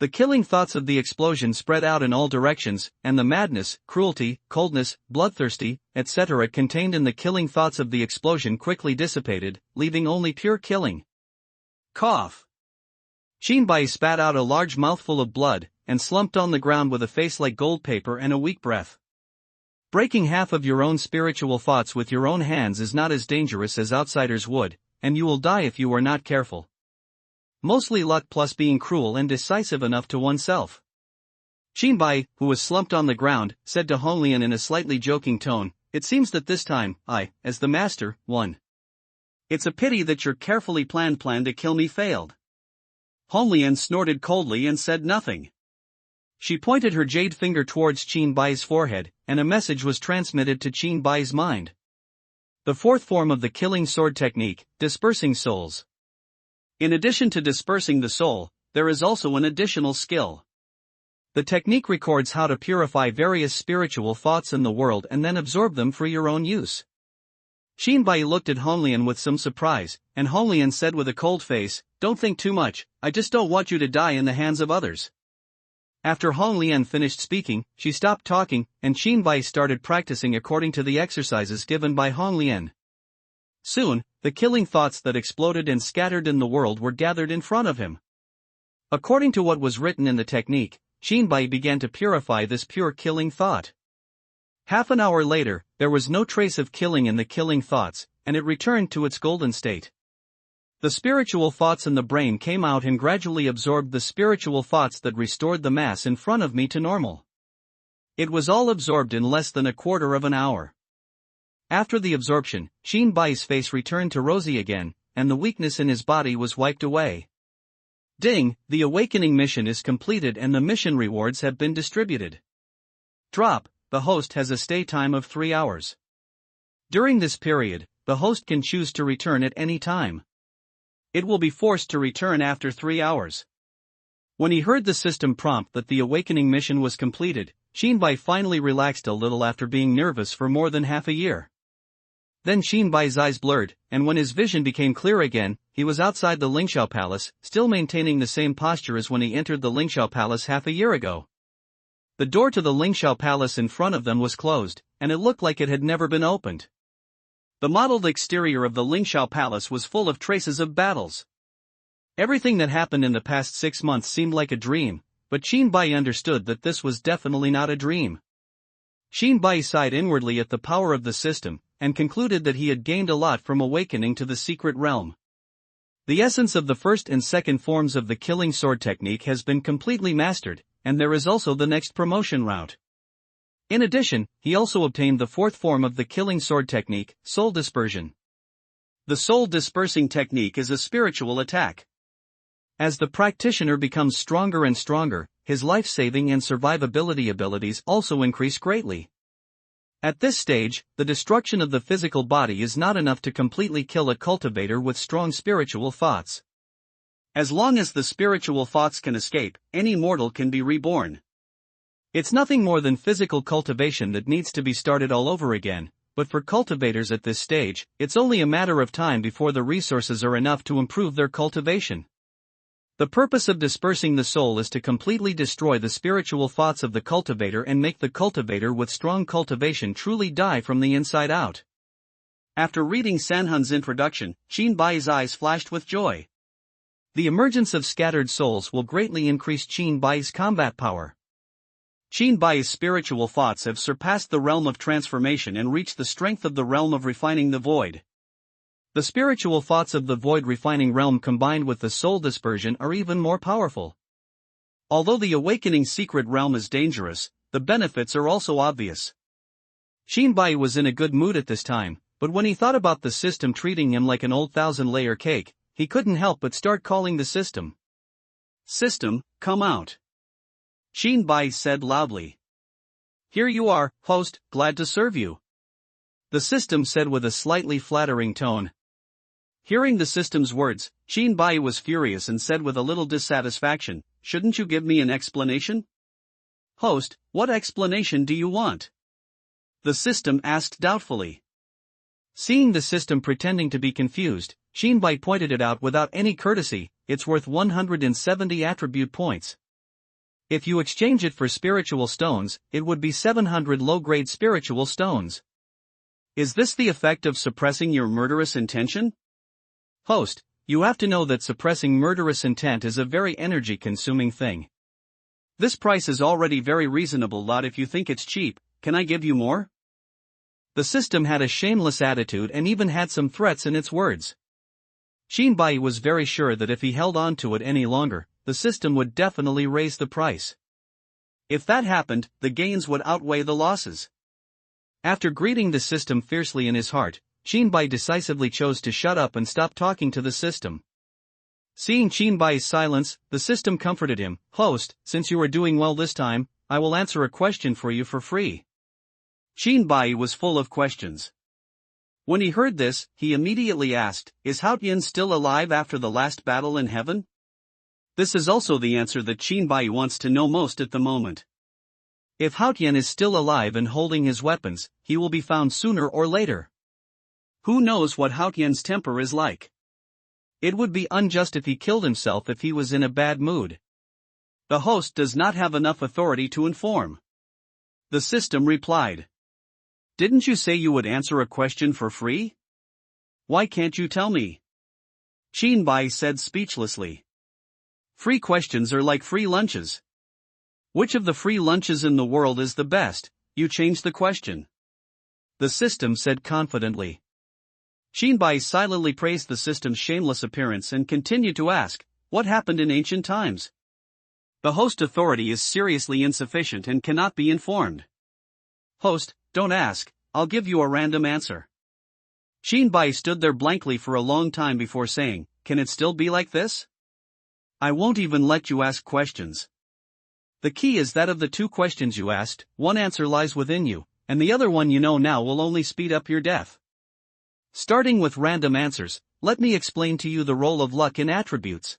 The killing thoughts of the explosion spread out in all directions, and the madness, cruelty, coldness, bloodthirsty, etc. contained in the killing thoughts of the explosion quickly dissipated, leaving only pure killing. Cough. Shinbai spat out a large mouthful of blood, and slumped on the ground with a face like gold paper and a weak breath. Breaking half of your own spiritual thoughts with your own hands is not as dangerous as outsiders would, and you will die if you are not careful. Mostly luck plus being cruel and decisive enough to oneself. Shinbai, who was slumped on the ground, said to Honglian in a slightly joking tone, "It seems that this time, I, as the master, won. It's a pity that your carefully planned plan to kill me failed." Honglian snorted coldly and said nothing. She pointed her jade finger towards Qinbai's forehead, and a message was transmitted to Qinbai's mind. The fourth form of the killing sword technique, dispersing souls. In addition to dispersing the soul, there is also an additional skill. The technique records how to purify various spiritual thoughts in the world and then absorb them for your own use. Shinbai looked at Honglian with some surprise, and Honglian said with a cold face, "Don't think too much, I just don't want you to die in the hands of others." After Honglian finished speaking, she stopped talking, and Shinbai started practicing according to the exercises given by Honglian. Soon, the killing thoughts that exploded and scattered in the world were gathered in front of him. According to what was written in the technique, Shinbai began to purify this pure killing thought. Half an hour later, there was no trace of killing in the killing thoughts, and it returned to its golden state. The spiritual thoughts in the brain came out and gradually absorbed the spiritual thoughts that restored the mass in front of me to normal. It was all absorbed in less than a quarter of an hour. After the absorption, Shinbai's face returned to rosy again, and the weakness in his body was wiped away. Ding, the awakening mission is completed and the mission rewards have been distributed. Drop, the host has a stay time of 3 hours. During this period, the host can choose to return at any time. It will be forced to return after 3 hours. When he heard the system prompt that the awakening mission was completed, Shinbai finally relaxed a little after being nervous for more than half a year. Then Shinbai's eyes blurred, and when his vision became clear again, he was outside the Lingxiao Palace, still maintaining the same posture as when he entered the Lingxiao Palace half a year ago. The door to the Lingxiao Palace in front of them was closed, and it looked like it had never been opened. The mottled exterior of the Lingxiao Palace was full of traces of battles. Everything that happened in the past 6 months seemed like a dream, but Shinbai understood that this was definitely not a dream. Shinbai sighed inwardly at the power of the system, and concluded that he had gained a lot from awakening to the secret realm. The essence of the first and second forms of the killing sword technique has been completely mastered, and there is also the next promotion route. In addition, he also obtained the fourth form of the killing sword technique, soul dispersion. The soul dispersing technique is a spiritual attack. As the practitioner becomes stronger and stronger, his life-saving and survivability abilities also increase greatly. At this stage, the destruction of the physical body is not enough to completely kill a cultivator with strong spiritual thoughts. As long as the spiritual thoughts can escape, any mortal can be reborn. It's nothing more than physical cultivation that needs to be started all over again, but for cultivators at this stage, it's only a matter of time before the resources are enough to improve their cultivation. The purpose of dispersing the soul is to completely destroy the spiritual thoughts of the cultivator and make the cultivator with strong cultivation truly die from the inside out. After reading Sanhun's introduction, Shinbai's eyes flashed with joy. The emergence of scattered souls will greatly increase Shinbai's combat power. Shinbai's spiritual thoughts have surpassed the realm of transformation and reached the strength of the realm of refining the void. The spiritual thoughts of the void refining realm combined with the soul dispersion are even more powerful. Although the awakening secret realm is dangerous, the benefits are also obvious. Shinbai was in a good mood at this time, but when he thought about the system treating him like an old 1,000-layer cake, he couldn't help but start calling the system. "System, come out," Shinbai said loudly. "Here you are, host, glad to serve you," the system said with a slightly flattering tone. Hearing the system's words, Shinbai was furious and said with a little dissatisfaction, "Shouldn't you give me an explanation?" "Host, what explanation do you want?" the system asked doubtfully. Seeing the system pretending to be confused, Shinbai pointed it out without any courtesy. "It's worth 170 attribute points. If you exchange it for spiritual stones, it would be 700 low-grade spiritual stones." "Is this the effect of suppressing your murderous intention?" "Host, you have to know that suppressing murderous intent is a very energy-consuming thing. This price is already very reasonable, lot. If you think it's cheap, can I give you more?" The system had a shameless attitude and even had some threats in its words. Shinbai was very sure that if he held on to it any longer, the system would definitely raise the price. If that happened, the gains would outweigh the losses. After greeting the system fiercely in his heart, Shinbai decisively chose to shut up and stop talking to the system. Seeing Shinbai's silence, the system comforted him. "Host, since you are doing well this time, I will answer a question for you for free." Shinbai was full of questions. When he heard this, he immediately asked, "Is Haotian still alive after the last battle in heaven?" This is also the answer that Shinbai wants to know most at the moment. If Haotian is still alive and holding his weapons, he will be found sooner or later. Who knows what Haotian's temper is like? It would be unjust if he killed himself if he was in a bad mood. The host does not have enough authority to inform, the system replied. Didn't you say you would answer a question for free? Why can't you tell me? Shinbai said speechlessly. Free questions are like free lunches. Which of the free lunches in the world is the best? You change the question, the system said confidently. Shinbai silently praised the system's shameless appearance and continued to ask, "What happened in ancient times?" The host authority is seriously insufficient and cannot be informed. Host, don't ask, I'll give you a random answer. Shinbai stood there blankly for a long time before saying, "Can it still be like this? I won't even let you ask questions." The key is that of the two questions you asked, one answer lies within you, and the other one you know now will only speed up your death. Starting with random answers, let me explain to you the role of luck in attributes.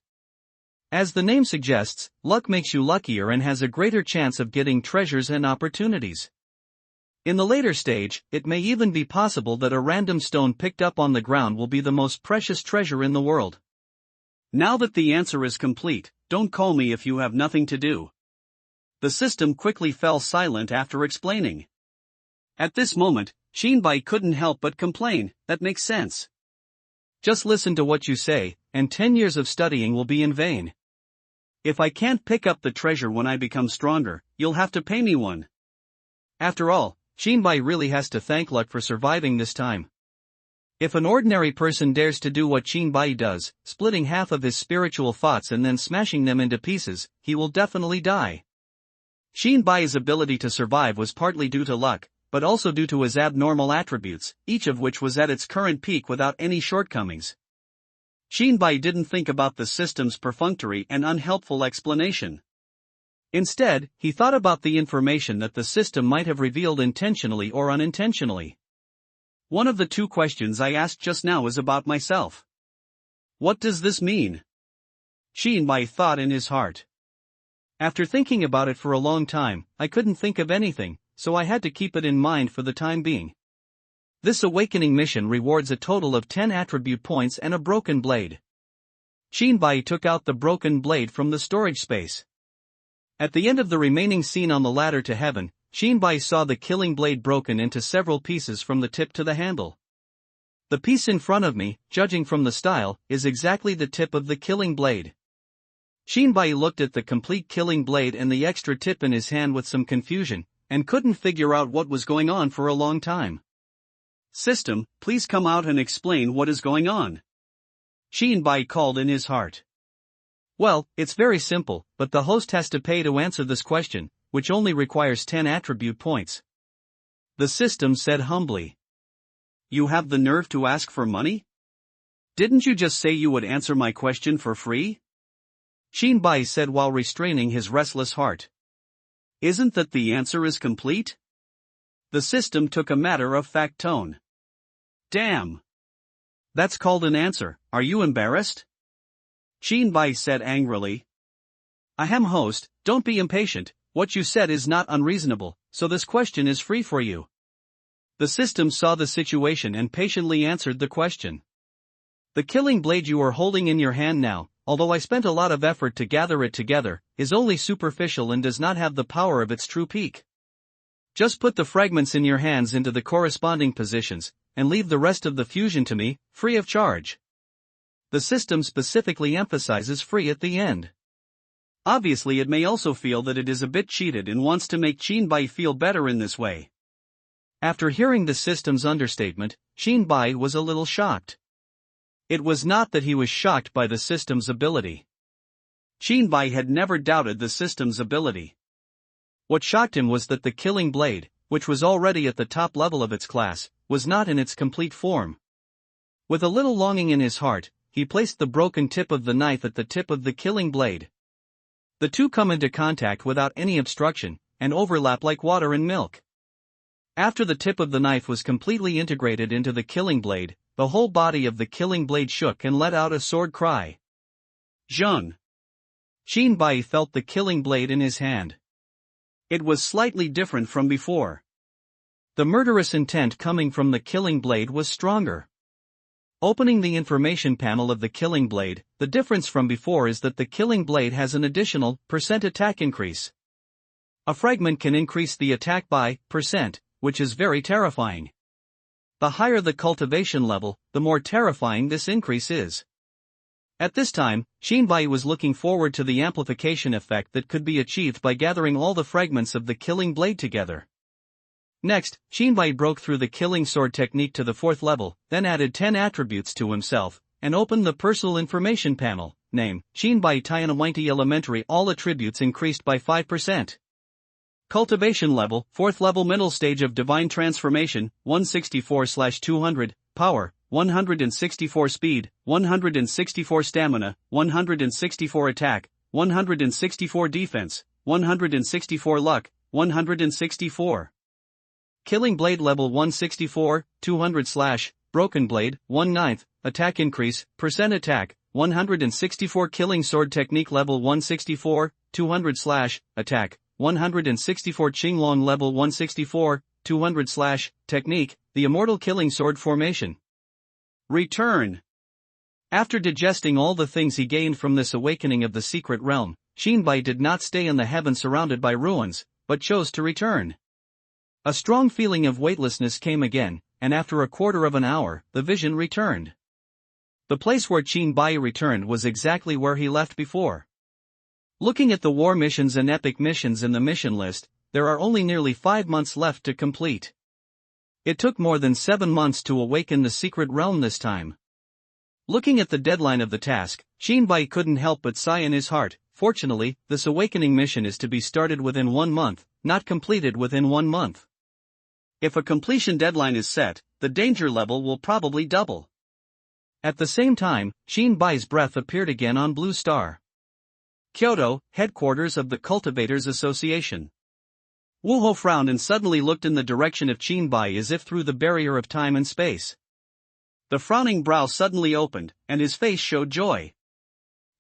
As the name suggests, luck makes you luckier and has a greater chance of getting treasures and opportunities. In the later stage, it may even be possible that a random stone picked up on the ground will be the most precious treasure in the world. Now that the answer is complete, don't call me if you have nothing to do. The system quickly fell silent after explaining. At this moment, Shinbai couldn't help but complain, "That makes sense. Just listen to what you say, and 10 years of studying will be in vain. If I can't pick up the treasure when I become stronger, you'll have to pay me one." After all, Shinbai really has to thank luck for surviving this time. If an ordinary person dares to do what Shinbai does, splitting half of his spiritual thoughts and then smashing them into pieces, he will definitely die. Shinbai's ability to survive was partly due to luck, but also due to his abnormal attributes, each of which was at its current peak without any shortcomings. Shinbai didn't think about the system's perfunctory and unhelpful explanation. Instead, he thought about the information that the system might have revealed intentionally or unintentionally. One of the two questions I asked just now is about myself. What does this mean? Shinbai thought in his heart. After thinking about it for a long time, I couldn't think of anything, so I had to keep it in mind for the time being. This awakening mission rewards a total of 10 attribute points and a broken blade. Shinbai took out the broken blade from the storage space. At the end of the remaining scene on the ladder to heaven, Shinbai saw the killing blade broken into several pieces from the tip to the handle. The piece in front of me, judging from the style, is exactly the tip of the killing blade. Shinbai looked at the complete killing blade and the extra tip in his hand with some confusion, and couldn't figure out what was going on for a long time. System, please come out and explain what is going on. Shinbai called in his heart. Well, it's very simple, but the host has to pay to answer this question, which only requires 10 attribute points. The system said humbly. You have the nerve to ask for money? Didn't you just say you would answer my question for free? Shinbai said while restraining his restless heart. Isn't that the answer is complete? The system took a matter-of-fact tone. Damn! That's called an answer, are you embarrassed? Shinbai said angrily. Ahem host, don't be impatient, what you said is not unreasonable, so this question is free for you. The system saw the situation and patiently answered the question. The killing blade you are holding in your hand now, although I spent a lot of effort to gather it together, is only superficial and does not have the power of its true peak. Just put the fragments in your hands into the corresponding positions, and leave the rest of the fusion to me, free of charge. The system specifically emphasizes free at the end. Obviously it may also feel that it is a bit cheated and wants to make Shinbai feel better in this way. After hearing the system's understatement, Shinbai was a little shocked. It was not that he was shocked by the system's ability. Shinbai had never doubted the system's ability. What shocked him was that the killing blade, which was already at the top level of its class, was not in its complete form. With a little longing in his heart, he placed the broken tip of the knife at the tip of the killing blade. The two come into contact without any obstruction, and overlap like water and milk. After the tip of the knife was completely integrated into the killing blade, the whole body of the killing blade shook and let out a sword cry. Zheng! Shinbai felt the killing blade in his hand. It was slightly different from before. The murderous intent coming from the killing blade was stronger. Opening the information panel of the killing blade, the difference from before is that the killing blade has an additional % attack increase. A fragment can increase the attack by %, which is very terrifying. The higher the cultivation level, the more terrifying this increase is. At this time, Shinbai was looking forward to the amplification effect that could be achieved by gathering all the fragments of the killing blade together. Next, Shinbai broke through the killing sword technique to the 4th level, then added 10 attributes to himself, and opened the personal information panel. Name, Shinbai Tianawinti Elementary. All attributes increased by 5%. Cultivation level, 4th level middle stage of divine transformation, 164/200, power, 164 speed, 164 stamina, 164 attack, 164 defense, 164 luck, 164. Killing blade level 164, 200/, broken blade, 1/9, attack increase, % attack, 164 killing sword technique level 164, 200/, attack, 164 Qinglong level 164, 200/, technique, the immortal killing sword formation. Return. After digesting all the things he gained from this awakening of the secret realm, Shinbai did not stay in the heaven surrounded by ruins, but chose to return. A strong feeling of weightlessness came again, and after a quarter of an hour, the vision returned. The place where Shinbai returned was exactly where he left before. Looking at the war missions and epic missions in the mission list, there are only nearly 5 months left to complete. It took more than 7 months to awaken the secret realm this time. Looking at the deadline of the task, Shinbai couldn't help but sigh in his heart. Fortunately, this awakening mission is to be started within 1 month, not completed within 1 month. If a completion deadline is set, the danger level will probably double. At the same time, Shinbai's breath appeared again on Blue Star. Kyoto, headquarters of the Cultivators Association. Wuho frowned and suddenly looked in the direction of Qinbai as if through the barrier of time and space. The frowning brow suddenly opened, and his face showed joy.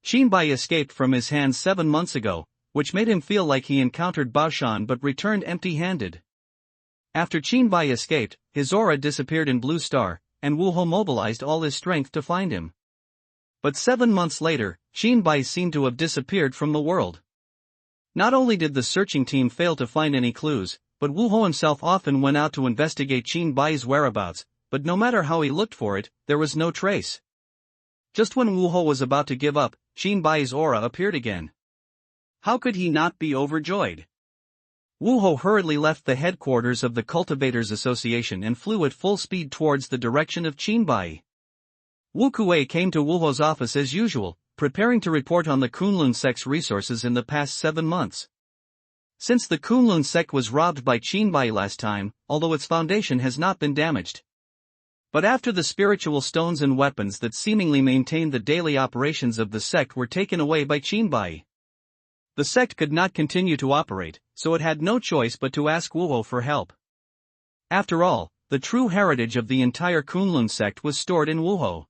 Qinbai escaped from his hands 7 months ago, which made him feel like he encountered Baoshan but returned empty-handed. After Qinbai escaped, his aura disappeared in Blue Star, and Wuho mobilized all his strength to find him. But 7 months later, Qinbai seemed to have disappeared from the world. Not only did the searching team fail to find any clues, but Wuho himself often went out to investigate Qinbai's whereabouts, but no matter how he looked for it, there was no trace. Just when Wuho was about to give up, Qinbai's aura appeared again. How could he not be overjoyed? Wuho hurriedly left the headquarters of the Cultivators Association and flew at full speed towards the direction of Qinbai. Wu Kuei came to Wuho's office as usual, preparing to report on the Kunlun sect's resources in the past 7 months. Since the Kunlun sect was robbed by Qinbai last time, although its foundation has not been damaged. But after the spiritual stones and weapons that seemingly maintained the daily operations of the sect were taken away by Qinbai, the sect could not continue to operate, so it had no choice but to ask Wuho for help. After all, the true heritage of the entire Kunlun sect was stored in Wuho.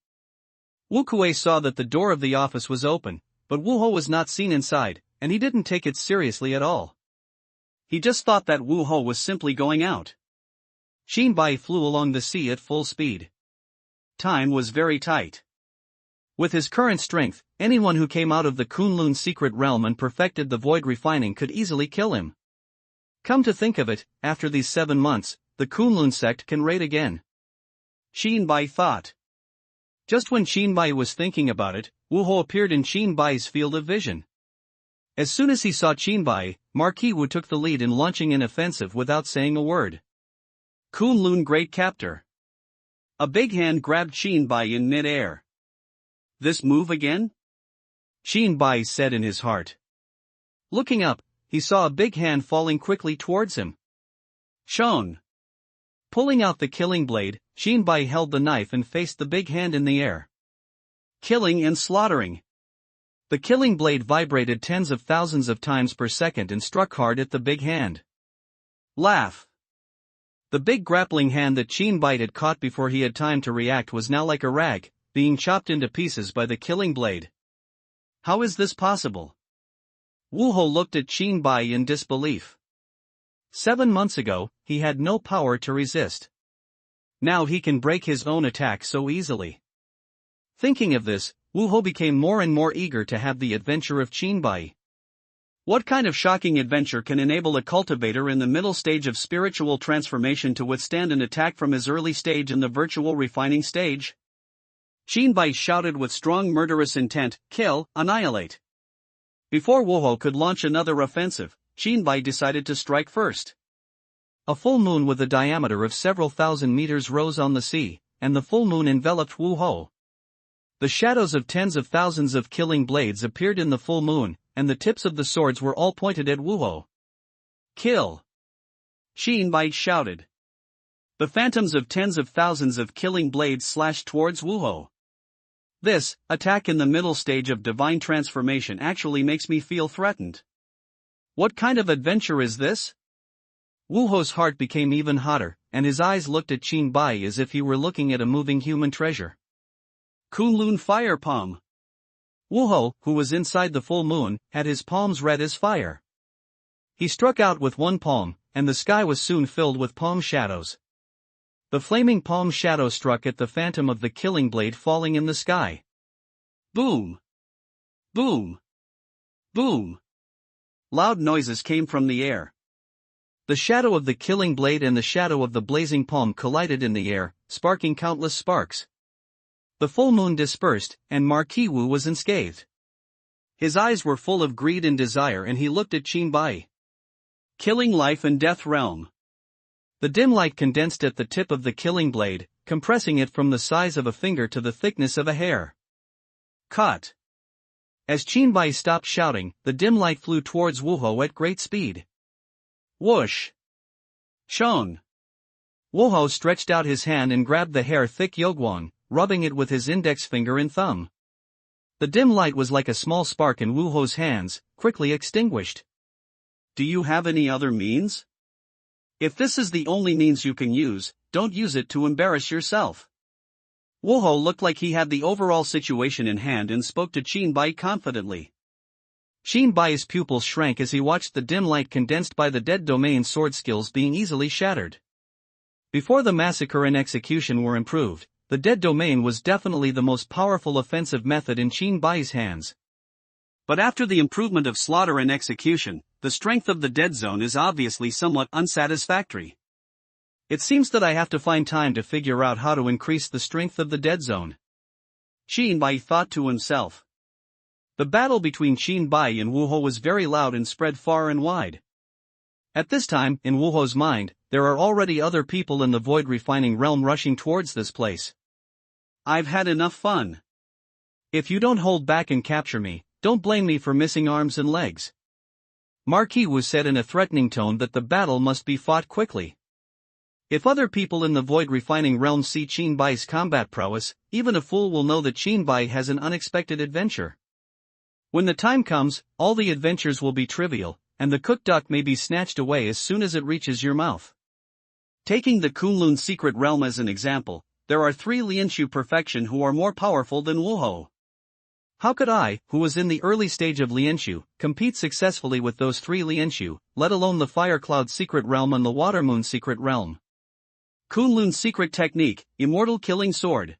Wu Kuei saw that the door of the office was open, but Wuho was not seen inside, and he didn't take it seriously at all. He just thought that Wuho was simply going out. Qinbai flew along the sea at full speed. Time was very tight. With his current strength, anyone who came out of the Kunlun secret realm and perfected the void refining could easily kill him. Come to think of it, after these 7 months, the Kunlun sect can raid again. Qinbai thought. Just when Qinbai was thinking about it, Wuho appeared in Qinbai's field of vision. As soon as he saw Qinbai, Marquis Wu took the lead in launching an offensive without saying a word. Kunlun Great Captor. A big hand grabbed Qinbai in mid-air. This move again? Qinbai said in his heart. Looking up, he saw a big hand falling quickly towards him. Shown. Pulling out the killing blade, Qinbai held the knife and faced the big hand in the air. Killing and slaughtering. The killing blade vibrated tens of thousands of times per second and struck hard at the big hand. Laugh. The big grappling hand that Qinbai had caught before he had time to react was now like a rag, being chopped into pieces by the killing blade. How is this possible? Wuho looked at Qinbai in disbelief. 7 months ago, he had no power to resist. Now he can break his own attack so easily. Thinking of this, Wuho became more and more eager to have the adventure of Qinbai. What kind of shocking adventure can enable a cultivator in the middle stage of spiritual transformation to withstand an attack from his early stage in the virtual refining stage? Qinbai shouted with strong murderous intent, "Kill, annihilate." Before Wuho could launch another offensive, Qinbai decided to strike first. A full moon with a diameter of several thousand meters rose on the sea, and the full moon enveloped Wuho. The shadows of tens of thousands of killing blades appeared in the full moon, and the tips of the swords were all pointed at Wuho. Kill! Qinbai shouted. The phantoms of tens of thousands of killing blades slashed towards Wuho. This attack in the middle stage of divine transformation actually makes me feel threatened. What kind of adventure is this? Wuho's heart became even hotter, and his eyes looked at Qinbai as if he were looking at a moving human treasure. Kunlun Fire Palm. Wuho, who was inside the full moon, had his palms red as fire. He struck out with one palm, and the sky was soon filled with palm shadows. The flaming palm shadow struck at the phantom of the killing blade falling in the sky. Boom! Boom! Boom! Loud noises came from the air. The shadow of the killing blade and the shadow of the blazing palm collided in the air, sparking countless sparks. The full moon dispersed, and Marquis Wu was unscathed. His eyes were full of greed and desire, and he looked at Qinbai. Killing life and death realm. The dim light condensed at the tip of the killing blade, compressing it from the size of a finger to the thickness of a hair. Cut! As Qinbai stopped shouting, the dim light flew towards Wuho at great speed. Whoosh! Shown! Wuho stretched out his hand and grabbed the hair-thick yogwang, rubbing it with his index finger and thumb. The dim light was like a small spark in Wu Ho's hands, quickly extinguished. Do you have any other means? If this is the only means you can use, don't use it to embarrass yourself. Wu Ho looked like he had the overall situation in hand and spoke to Qin Bai confidently. Qin Bai's pupils shrank as he watched the dim light condensed by the dead domain sword skills being easily shattered. Before the massacre and execution were improved, the dead domain was definitely the most powerful offensive method in Qin Bai's hands. But after the improvement of slaughter and execution, the strength of the dead zone is obviously somewhat unsatisfactory. It seems that I have to find time to figure out how to increase the strength of the dead zone. Qin Bai thought to himself. The battle between Qin Bai and Wu Ho was very loud and spread far and wide. At this time, in Wu Ho's mind, there are already other people in the void refining realm rushing towards this place. I've had enough fun. If you don't hold back and capture me, don't blame me for missing arms and legs. Marquis Wu said in a threatening tone that the battle must be fought quickly. If other people in the void refining realm see Qin Bai's combat prowess, even a fool will know that Qin Bai has an unexpected adventure. When the time comes, all the adventures will be trivial, and the cooked duck may be snatched away as soon as it reaches your mouth. Taking the Kunlun secret realm as an example, there are 3 Lianshu perfection who are more powerful than Wu Ho. How could I, who was in the early stage of Lianshu, compete successfully with those 3 Lianshu, let alone the Fire Cloud secret realm and the Water Moon secret realm? Kunlun secret technique, immortal killing sword.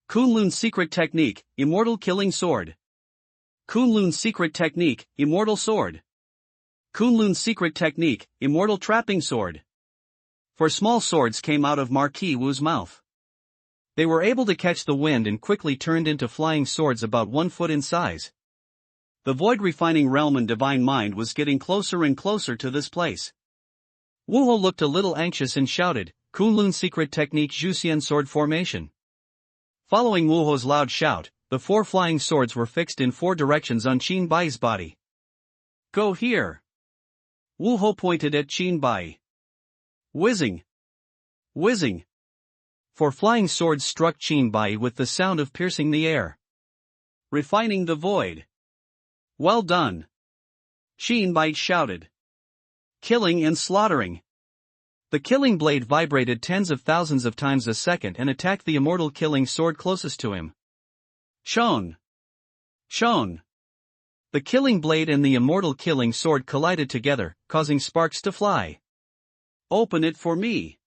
Kunlun secret technique, immortal killing sword. Kunlun secret technique, immortal sword. Kunlun secret technique, immortal trapping sword. 4 small swords came out of Marquis Wu's mouth. They were able to catch the wind and quickly turned into flying swords about 1 foot in size. The void refining realm and divine mind was getting closer and closer to this place. Wu Ho looked a little anxious and shouted, Kunlun secret technique Juxian sword formation. Following Wu Ho's loud shout, the 4 flying swords were fixed in 4 directions on Qin Bai's body. Go here. Wu Ho pointed at Qin Bai. Whizzing. Whizzing. 4 flying swords struck Qin Bai with the sound of piercing the air. Refining the void. Well done. Qin Bai shouted. Killing and slaughtering. The killing blade vibrated tens of thousands of times a second and attacked the immortal killing sword closest to him. Shone. Shone. The killing blade and the immortal killing sword collided together, causing sparks to fly. Open it for me.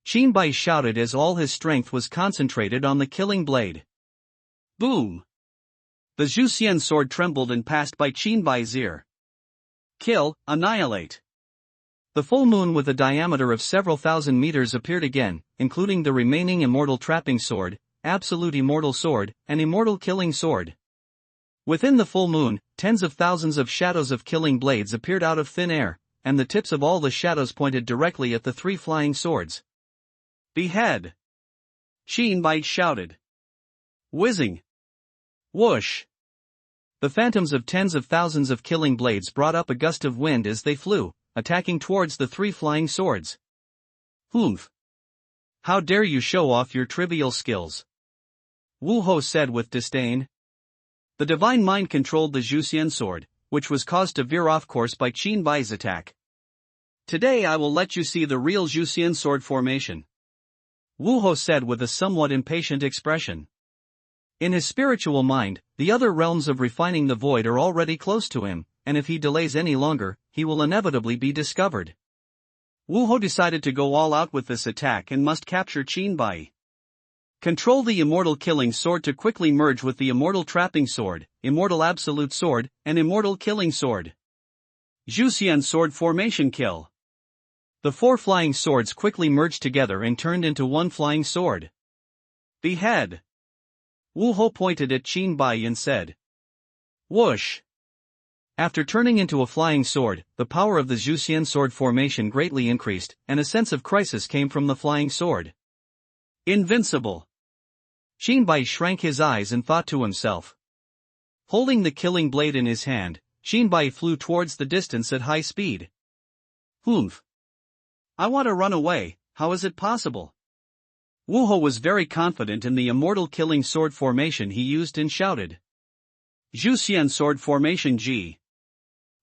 Qin Bai shouted as all his strength was concentrated on the killing blade. Boom. The Juxian sword trembled and passed by Qin Bai's ear. Kill, annihilate. The full moon with a diameter of several thousand meters appeared again, including the remaining immortal trapping sword, absolute immortal sword, and immortal killing sword. Within the full moon, tens of thousands of shadows of killing blades appeared out of thin air, and the tips of all the shadows pointed directly at the 3 flying swords. Behead. Qin Bai shouted. Whizzing. Whoosh. The phantoms of tens of thousands of killing blades brought up a gust of wind as they flew, attacking towards the 3 flying swords. Humph. How dare you show off your trivial skills? Wu Ho said with disdain. The divine mind controlled the Juxian sword, which was caused to veer off course by Qin Bai's attack. Today I will let you see the real Juxian sword formation. Wu Ho said with a somewhat impatient expression. In his spiritual mind, the other realms of refining the void are already close to him, and if he delays any longer, he will inevitably be discovered. Wu Ho decided to go all out with this attack and must capture Qin Bai. Control the immortal killing sword to quickly merge with the immortal trapping sword, immortal absolute sword, and immortal killing sword. Juxian sword formation kill. The 4 flying swords quickly merged together and turned into 1 flying sword. Behead. Wu Ho pointed at Qin Bai and said. Whoosh. After turning into a flying sword, the power of the Juxian sword formation greatly increased, and a sense of crisis came from the flying sword. Invincible. Qin Bai shrank his eyes and thought to himself. Holding the killing blade in his hand, Qin Bai flew towards the distance at high speed. Humph. I want to run away, how is it possible? Wu Ho was very confident in the immortal killing sword formation he used and shouted. Zhuxian Sword Formation G.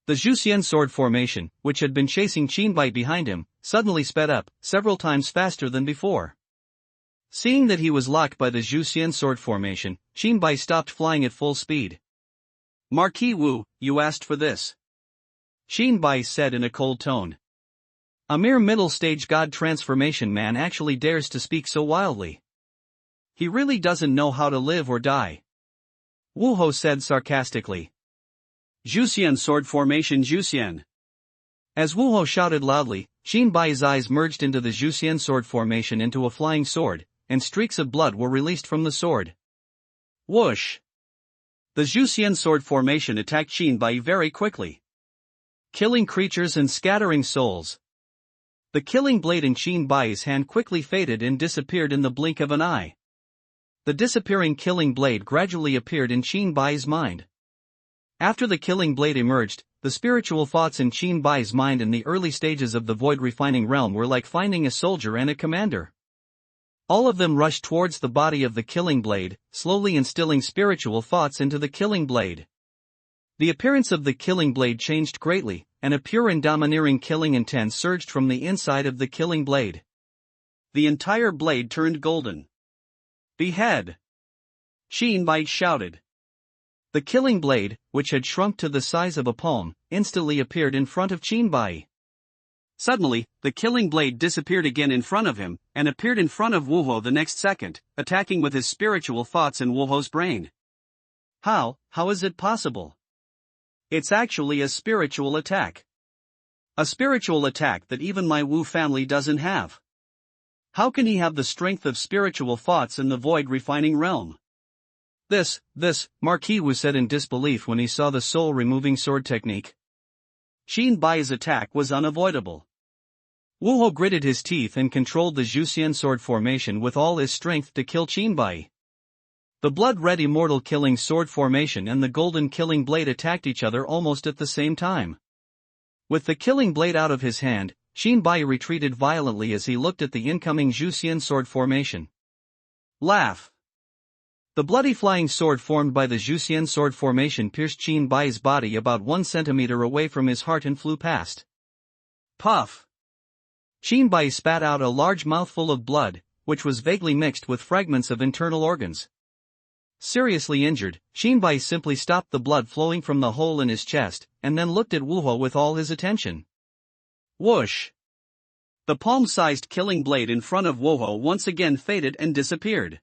The Zhuxian sword formation, which had been chasing Qinbai behind him, suddenly sped up, several times faster than before. Seeing that he was locked by the Zhuxian sword formation, Qinbai stopped flying at full speed. Marquis Wu, you asked for this. Qinbai said in a cold tone. A mere middle-stage god transformation man actually dares to speak so wildly. He really doesn't know how to live or die. Wu Hou said sarcastically. Zhuxian Sword Formation Zhuxian. As Wu Hou shouted loudly, Qinbai's eyes merged into the Zhuxian sword formation into a flying sword, and streaks of blood were released from the sword. Whoosh! The Zhuxian Sword Formation attacked Qinbai very quickly, killing creatures and scattering souls. The killing blade in Qinbai's hand quickly faded and disappeared in the blink of an eye. The disappearing killing blade gradually appeared in Qinbai's mind. After the killing blade emerged, the spiritual thoughts in Qinbai's mind in the early stages of the void refining realm were like finding a soldier and a commander. All of them rushed towards the body of the killing blade, slowly instilling spiritual thoughts into the killing blade. The appearance of the killing blade changed greatly, and a pure and domineering killing intent surged from the inside of the killing blade. The entire blade turned golden. Behead! Qinbai shouted. The killing blade, which had shrunk to the size of a palm, instantly appeared in front of Qinbai. Suddenly, the killing blade disappeared again in front of him, and appeared in front of Wu Hou the next second, attacking with his spiritual thoughts in Wu Hou's brain. How is it possible? It's actually a spiritual attack. A spiritual attack that even my Wu family doesn't have. How can he have the strength of spiritual thoughts in the void refining realm? This, Marquis Wu said in disbelief when he saw the soul-removing sword technique. Qinbai's attack was unavoidable. Wu Hou gritted his teeth and controlled the Zhuxian sword formation with all his strength to kill Qinbai. The blood-red immortal killing sword formation and the golden killing blade attacked each other almost at the same time. With the killing blade out of his hand, Qinbai retreated violently as he looked at the incoming Zhuxian sword formation. Laugh! The bloody flying sword formed by the Zhuxian sword formation pierced Qinbai's body about 1 centimeter away from his heart and flew past. Puff! Qinbai spat out a large mouthful of blood, which was vaguely mixed with fragments of internal organs. Seriously injured, Qinbai simply stopped the blood flowing from the hole in his chest, and then looked at Wu Hou with all his attention. Whoosh! The palm-sized killing blade in front of Wu Hou once again faded and disappeared.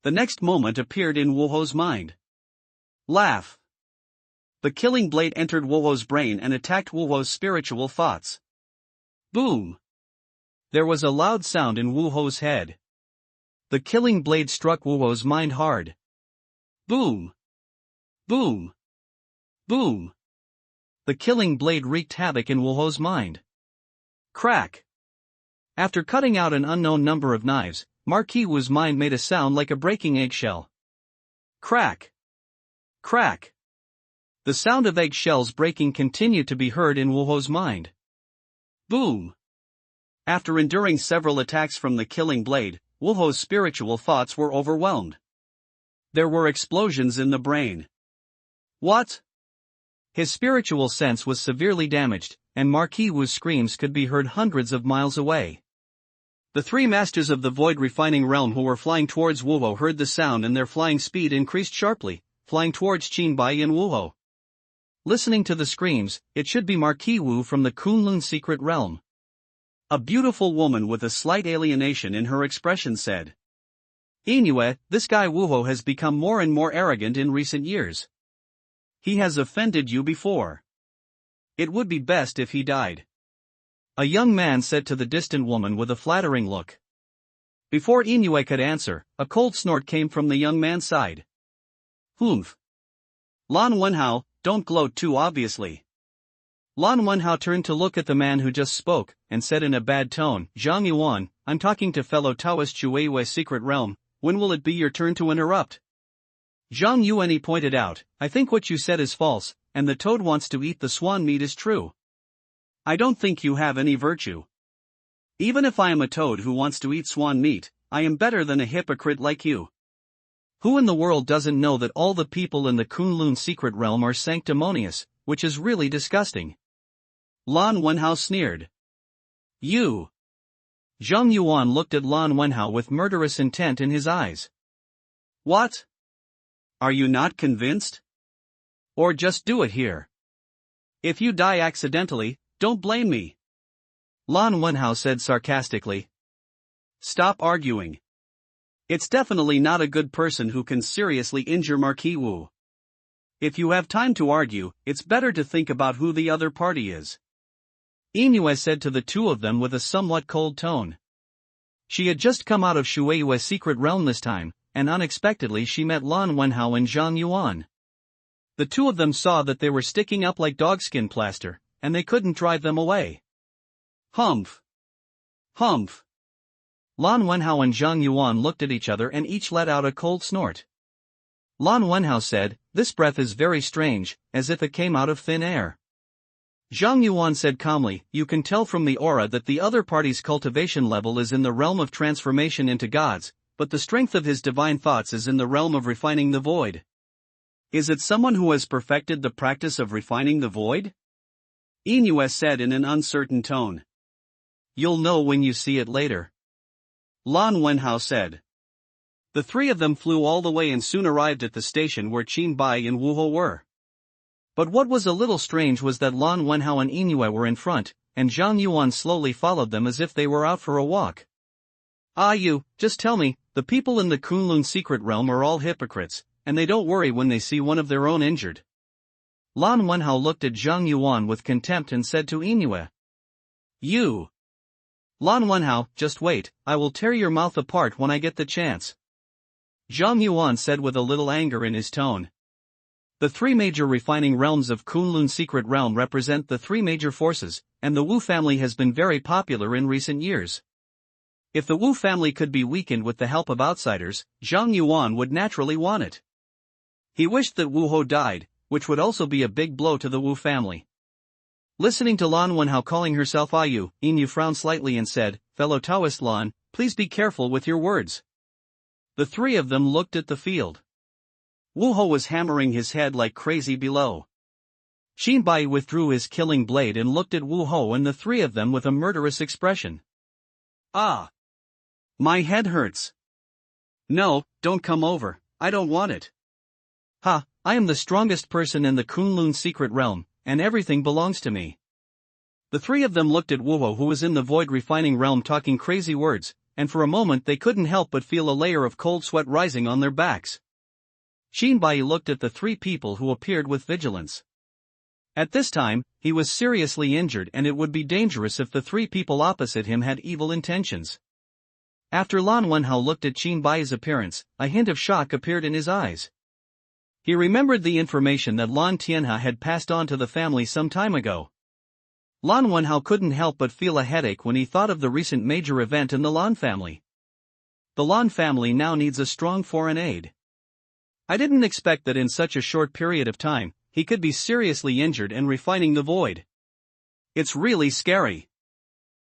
The next moment appeared in Wu Hou's mind. Laugh! The killing blade entered Wu Hou's brain and attacked Wu Hou's spiritual thoughts. Boom! There was a loud sound in Wu Hou's head. The killing blade struck Wu Hou's mind hard. Boom! Boom! Boom! The killing blade wreaked havoc in Wu Hou's mind. Crack! After cutting out an unknown number of knives, Marquis Wu's mind made a sound like a breaking eggshell. Crack! Crack! The sound of eggshells breaking continued to be heard in Wu Hou's mind. Boom! After enduring several attacks from the killing blade, Wu Hou's spiritual thoughts were overwhelmed. There were explosions in the brain. What? His spiritual sense was severely damaged, and Marquis Wu's screams could be heard hundreds of miles away. The three masters of the void refining realm who were flying towards Wu Hou heard the sound and their flying speed increased sharply, flying towards Qinbai and Wu Hou. Listening to the screams, it should be Marquis Wu from the Kunlun secret realm. A beautiful woman with a slight alienation in her expression said. Inoue, this guy Wu Hou has become more and more arrogant in recent years. He has offended you before. It would be best if he died. A young man said to the distant woman with a flattering look. Before Inoue could answer, a cold snort came from the young man's side. Humph. Lan Wenhao, don't gloat too obviously. Lan Wenhao turned to look at the man who just spoke, and said in a bad tone, Zhang Yuan, I'm talking to fellow Taoist Chueyue secret realm, when will it be your turn to interrupt? Zhang Yuan pointed out, I think what you said is false, and the toad wants to eat the swan meat is true. I don't think you have any virtue. Even if I am a toad who wants to eat swan meat, I am better than a hypocrite like you. Who in the world doesn't know that all the people in the Kunlun secret realm are sanctimonious, which is really disgusting? Lan Wenhao sneered. You. Zhang Yuan looked at Lan Wenhao with murderous intent in his eyes. What? Are you not convinced? Or just do it here. If you die accidentally, don't blame me. Lan Wenhao said sarcastically. Stop arguing. It's definitely not a good person who can seriously injure Marquis Wu. If you have time to argue, it's better to think about who the other party is. Inoue said to the two of them with a somewhat cold tone. She had just come out of Shueyue's secret realm this time, and unexpectedly she met Lan Wenhao and Zhang Yuan. The two of them saw that they were sticking up like dogskin plaster, and they couldn't drive them away. Humph. Humph. Lan Wenhao and Zhang Yuan looked at each other and each let out a cold snort. Lan Wenhao said, "This breath is very strange, as if it came out of thin air." Zhang Yuan said calmly, "You can tell from the aura that the other party's cultivation level is in the realm of transformation into gods, but the strength of his divine thoughts is in the realm of refining the void." Is it someone who has perfected the practice of refining the void? Inoue said in an uncertain tone. You'll know when you see it later. Lan Wenhao said. The three of them flew all the way and soon arrived at the station where Qin Bai and Wu Ho were. But what was a little strange was that Lan Wenhao and Inoue were in front, and Zhang Yuan slowly followed them as if they were out for a walk. Just tell me, the people in the Kunlun secret realm are all hypocrites, and they don't worry when they see one of their own injured. Lan Wenhao looked at Zhang Yuan with contempt and said to Inoue. You. Lan Wenhao, just wait, I will tear your mouth apart when I get the chance. Zhang Yuan said with a little anger in his tone. The three major refining realms of Kunlun secret realm represent the three major forces, and the Wu family has been very popular in recent years. If the Wu family could be weakened with the help of outsiders, Zhang Yuan would naturally want it. He wished that Wu Ho died, which would also be a big blow to the Wu family. Listening to Lan Wenhao calling herself Ayu, Inoue frowned slightly and said, "Fellow Taoist Lan, please be careful with your words." The three of them looked at the field. Wu Ho was hammering his head like crazy below. Qin Bai withdrew his killing blade and looked at Wu Ho and the three of them with a murderous expression. Ah! My head hurts. No, don't come over, I don't want it. Ha, I am the strongest person in the Kunlun secret realm, and everything belongs to me. The three of them looked at Wu Ho, who was in the void refining realm talking crazy words, and for a moment they couldn't help but feel a layer of cold sweat rising on their backs. Qin Bai looked at the three people who appeared with vigilance. At this time, he was seriously injured and it would be dangerous if the three people opposite him had evil intentions. After Lan Wenhao looked at Qin Bai's appearance, a hint of shock appeared in his eyes. He remembered the information that Lan Tianhe had passed on to the family some time ago. Lan Wenhao couldn't help but feel a headache when he thought of the recent major event in the Lan family. The Lan family now needs a strong foreign aid. I didn't expect that in such a short period of time, he could be seriously injured and refining the void. It's really scary.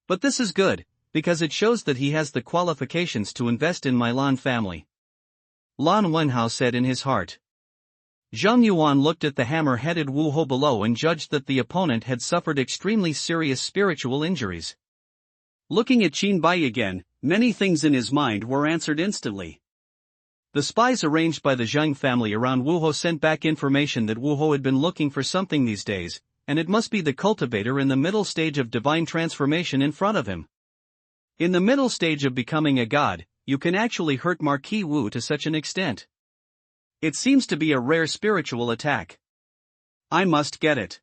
But this is good, because it shows that he has the qualifications to invest in my Lan family. Lan Wenhao said in his heart. Zhang Yuan looked at the hammer-headed Wu Ho below and judged that the opponent had suffered extremely serious spiritual injuries. Looking at Qin Bai again, many things in his mind were answered instantly. The spies arranged by the Zhang family around Wu Ho sent back information that Wu Ho had been looking for something these days, and it must be the cultivator in the middle stage of divine transformation in front of him. In the middle stage of becoming a god, you can actually hurt Marquis Wu to such an extent. It seems to be a rare spiritual attack. I must get it.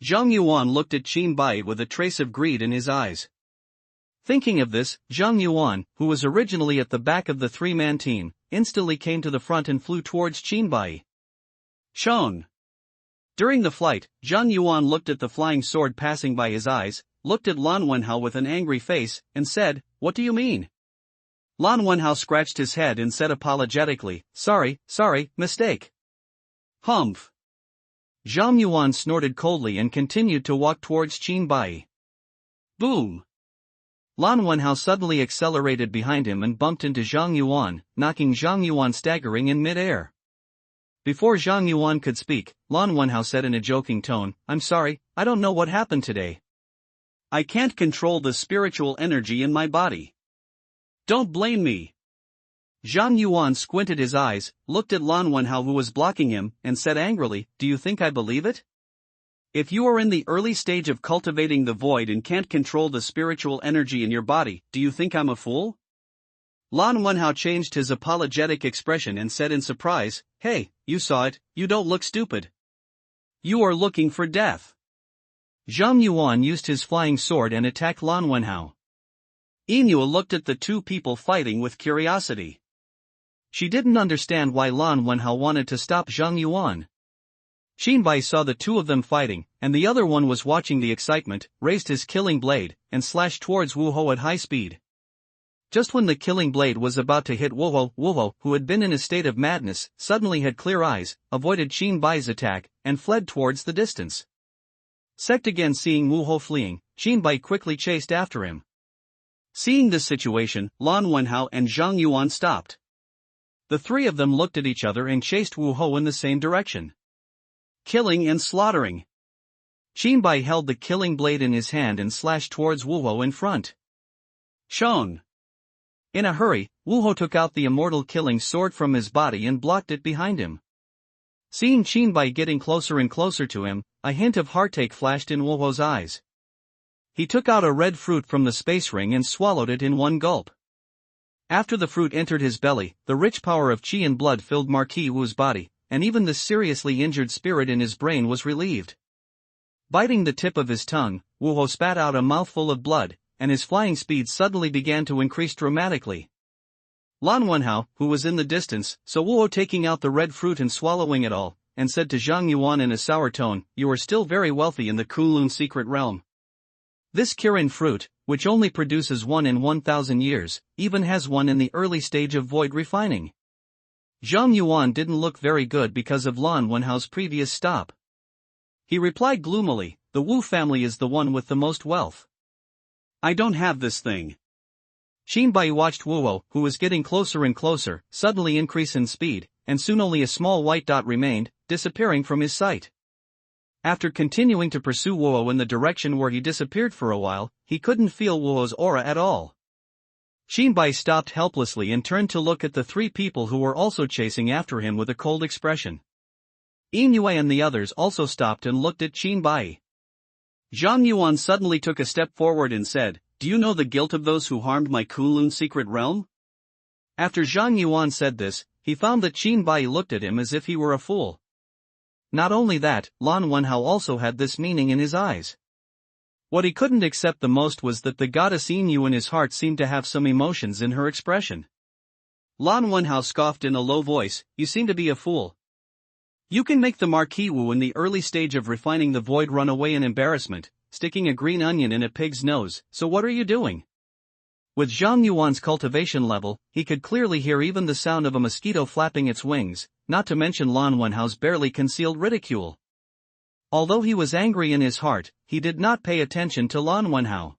Zhang Yuan looked at Qin Bai with a trace of greed in his eyes. Thinking of this, Zhang Yuan, who was originally at the back of the three-man team, instantly came to the front and flew towards Qin Bai. Shone. During the flight, Zhang Yuan looked at the flying sword passing by his eyes, looked at Lan Wenhao with an angry face, and said, "What do you mean?" Lan Wenhao scratched his head and said apologetically, sorry, mistake. Humph. Zhang Yuan snorted coldly and continued to walk towards Qin Bai. Boom. Lan Wenhao suddenly accelerated behind him and bumped into Zhang Yuan, knocking Zhang Yuan staggering in mid-air. Before Zhang Yuan could speak, Lan Wenhao said in a joking tone, "I'm sorry, I don't know what happened today. I can't control the spiritual energy in my body. Don't blame me." Zhang Yuan squinted his eyes, looked at Lan Wenhao who was blocking him, and said angrily, "Do you think I believe it? If you are in the early stage of cultivating the void and can't control the spiritual energy in your body, do you think I'm a fool?" Lan Wenhao changed his apologetic expression and said in surprise, "Hey, you saw it, you don't look stupid. You are looking for death." Zhang Yuan used his flying sword and attacked Lan Wenhao. Inua looked at the two people fighting with curiosity. She didn't understand why Lan Wenhao wanted to stop Zhang Yuan. Xinbai saw the two of them fighting, and the other one was watching the excitement, raised his killing blade, and slashed towards Wu Hou at high speed. Just when the killing blade was about to hit Wu Hou, who had been in a state of madness, suddenly had clear eyes, avoided Xinbai's attack, and fled towards the distance. Sect again seeing Wu Hou fleeing, Xinbai quickly chased after him. Seeing this situation, Lan Wenhao and Zhang Yuan stopped. The three of them looked at each other and chased Wu Hou in the same direction. Killing and slaughtering. Xinbai held the killing blade in his hand and slashed towards Wu Hou in front. Shown. In a hurry, Wu Hou took out the immortal killing sword from his body and blocked it behind him. Seeing Xinbai getting closer and closer to him, a hint of heartache flashed in Wu Hou's eyes. He took out a red fruit from the space ring and swallowed it in one gulp. After the fruit entered his belly, the rich power of qi and blood filled Marquis Wu's body, and even the seriously injured spirit in his brain was relieved. Biting the tip of his tongue, Wu Hou spat out a mouthful of blood, and his flying speed suddenly began to increase dramatically. Lan Wenhao, who was in the distance, saw Wu Hou taking out the red fruit and swallowing it all, and said to Zhang Yuan in a sour tone, "You are still very wealthy in the Kunlun secret realm. This Kirin fruit, which only produces one in 1,000 years, even has one in the early stage of void refining." Zhang Yuan didn't look very good because of Lan Wenhao's previous stop. He replied gloomily, "The Wu family is the one with the most wealth. I don't have this thing." Xinbai watched Wu Hou, who was getting closer and closer, suddenly increase in speed, and soon only a small white dot remained, disappearing from his sight. After continuing to pursue Wu Hou in the direction where he disappeared for a while, he couldn't feel Wu Hou's aura at all. Xinbai stopped helplessly and turned to look at the three people who were also chasing after him with a cold expression. Inui and the others also stopped and looked at Xinbai. Zhang Yuan suddenly took a step forward and said, "Do you know the guilt of those who harmed my Kunlun secret realm?" After Zhang Yuan said this, he found that Xinbai looked at him as if he were a fool. Not only that, Lan Wenhao also had this meaning in his eyes. What he couldn't accept the most was that the goddess Inu in his heart seemed to have some emotions in her expression. Lan Wenhao scoffed in a low voice, "You seem to be a fool. You can make the Marquis Wu in the early stage of refining the void run away in embarrassment, sticking a green onion in a pig's nose, so what are you doing?" With Zhang Yuan's cultivation level, he could clearly hear even the sound of a mosquito flapping its wings, not to mention Lan Wenhao's barely concealed ridicule. Although he was angry in his heart, he did not pay attention to Lan Wenhao.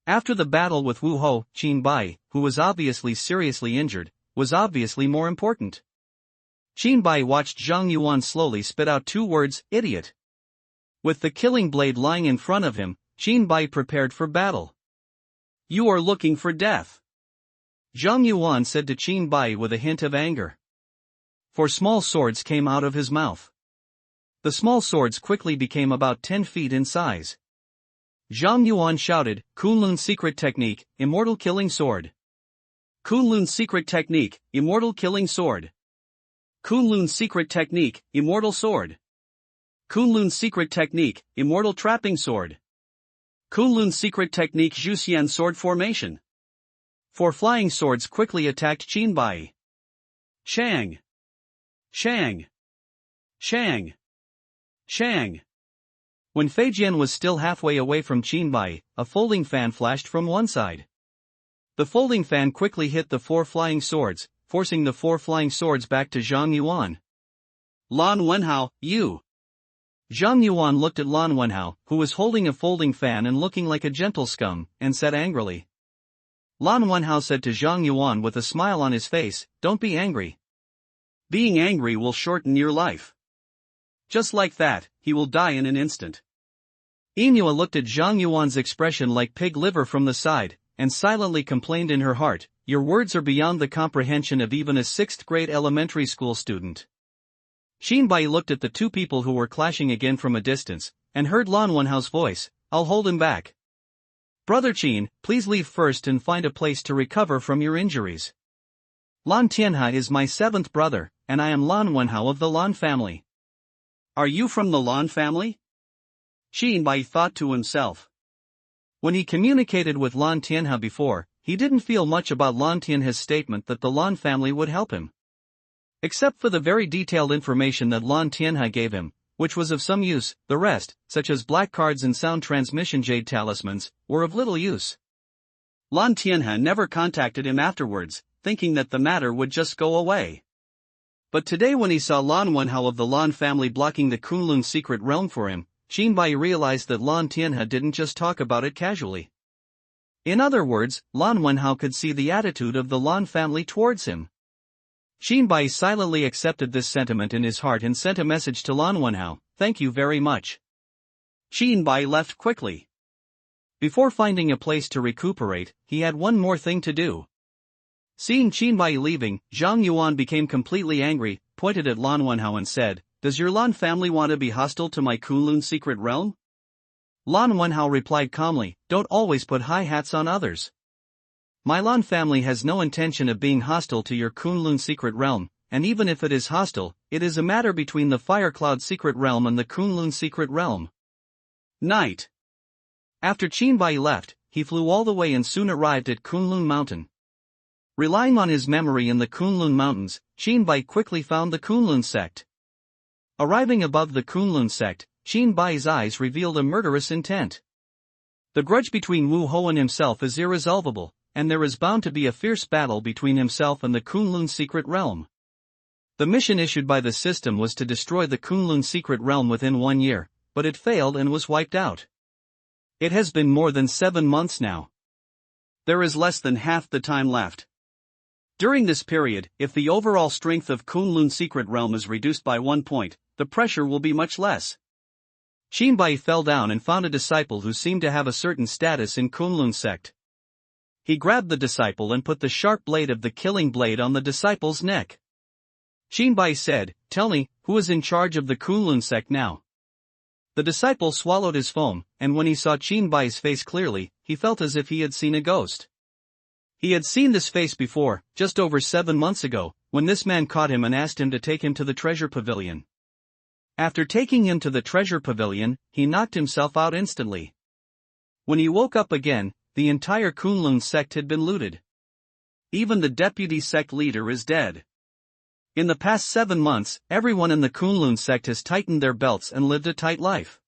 After the battle with Wu Hou, Xinbai, who was obviously seriously injured, was obviously more important. Xinbai watched Zhang Yuan slowly spit out two words, "Idiot." With the killing blade lying in front of him, Xinbai prepared for battle. "You are looking for death," Zhang Yuan said to Xinbai with a hint of anger. Four small swords came out of his mouth. The small swords quickly became about 10 feet in size. Zhang Yuan shouted, "Kunlun secret technique, immortal killing sword. Kunlun secret technique, immortal killing sword. Kunlun secret technique, immortal sword. Kunlun secret technique, immortal trapping sword. Kunlun secret technique Zhuxian sword formation." Four flying swords quickly attacked Xinbai. Shang! Shang! Shang! Shang! When Feijian was still halfway away from Xinbai, a folding fan flashed from one side. The folding fan quickly hit the four flying swords, forcing the four flying swords back to Zhang Yuan. "Lan Wenhao, you!" Zhang Yuan looked at Lan Wenhao, who was holding a folding fan and looking like a gentle scum, and said angrily, Lan Wenhao said to Zhang Yuan with a smile on his face, "Don't be angry. Being angry will shorten your life. Just like that, he will die in an instant." Inua looked at Zhang Yuan's expression like pig liver from the side, and silently complained in her heart, "Your words are beyond the comprehension of even a 6th grade elementary school student." Xinbai looked at the two people who were clashing again from a distance, and heard Lan Wenhao's voice, "I'll hold him back. Brother Qin, please leave first and find a place to recover from your injuries. Lan Tianhe is my 7th brother, and I am Lan Wenhao of the Lan family." "Are you from the Lan family?" Xinbai thought to himself. When he communicated with Lan Tianhe before, he didn't feel much about Lan Tianhe's statement that the Lan family would help him. Except for the very detailed information that Lan Tianhe gave him, which was of some use, the rest, such as black cards and sound transmission jade talismans, were of little use. Lan Tianhe never contacted him afterwards, thinking that the matter would just go away. But today when he saw Lan Wenhao of the Lan family blocking the Kunlun secret realm for him, Xinbai realized that Lan Tianhe didn't just talk about it casually. In other words, Lan Wenhao could see the attitude of the Lan family towards him. Xinbai silently accepted this sentiment in his heart and sent a message to Lan Wenhao, "Thank you very much." Xinbai left quickly. Before finding a place to recuperate, he had one more thing to do. Seeing Xinbai leaving, Zhang Yuan became completely angry, pointed at Lan Wenhao and said, "Does your Lan family want to be hostile to my Kunlun secret realm?" Lan Wenhao replied calmly, "Don't always put high hats on others. My Lan family has no intention of being hostile to your Kunlun secret realm, and even if it is hostile, it is a matter between the Fire Cloud secret realm and the Kunlun secret realm." Night. After Xinbai left, he flew all the way and soon arrived at Kunlun Mountain. Relying on his memory in the Kunlun Mountains, Xinbai quickly found the Kunlun sect. Arriving above the Kunlun sect, Xinbai's eyes revealed a murderous intent. The grudge between Wu Hou and himself is irresolvable, and there is bound to be a fierce battle between himself and the Kunlun secret realm. The mission issued by the system was to destroy the Kunlun secret realm within 1 year, but it failed and was wiped out. It has been more than 7 months now. There is less than half the time left. During this period, if the overall strength of Kunlun secret realm is reduced by 1 point, the pressure will be much less. Xinbai fell down and found a disciple who seemed to have a certain status in Kunlun sect. He grabbed the disciple and put the sharp blade of the killing blade on the disciple's neck. Xinbai said, "Tell me, who is in charge of the Kunlun sect now?" The disciple swallowed his foam, and when he saw Xinbai's face clearly, he felt as if he had seen a ghost. He had seen this face before, just over 7 months ago, when this man caught him and asked him to take him to the treasure pavilion. After taking him to the treasure pavilion, he knocked himself out instantly. When he woke up again, the entire Kunlun sect had been looted. Even the deputy sect leader is dead. In the past 7 months, everyone in the Kunlun sect has tightened their belts and lived a tight life.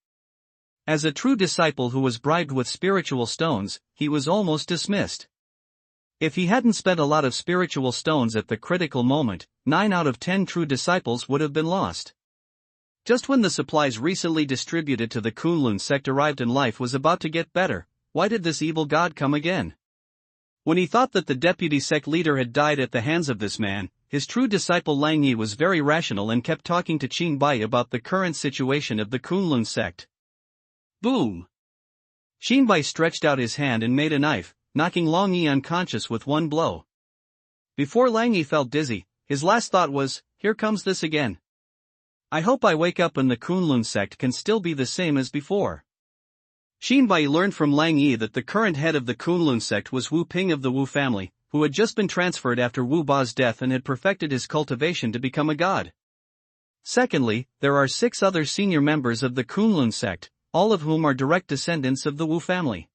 As a true disciple who was bribed with spiritual stones, he was almost dismissed. If he hadn't spent a lot of spiritual stones at the critical moment, 9 out of 10 true disciples would have been lost. Just when the supplies recently distributed to the Kunlun sect arrived and life was about to get better, why did this evil god come again? When he thought that the deputy sect leader had died at the hands of this man, his true disciple Lang Yi was very rational and kept talking to Qinbai about the current situation of the Kunlun sect. Boom! Qinbai stretched out his hand and made a knife, knocking Lang Yi unconscious with one blow. Before Lang Yi felt dizzy, his last thought was, "Here comes this again. I hope I wake up and the Kunlun sect can still be the same as before." Xinbai learned from Lang Yi that the current head of the Kunlun sect was Wu Ping of the Wu family, who had just been transferred after Wu Ba's death and had perfected his cultivation to become a god. Secondly, there are 6 other senior members of the Kunlun sect, all of whom are direct descendants of the Wu family.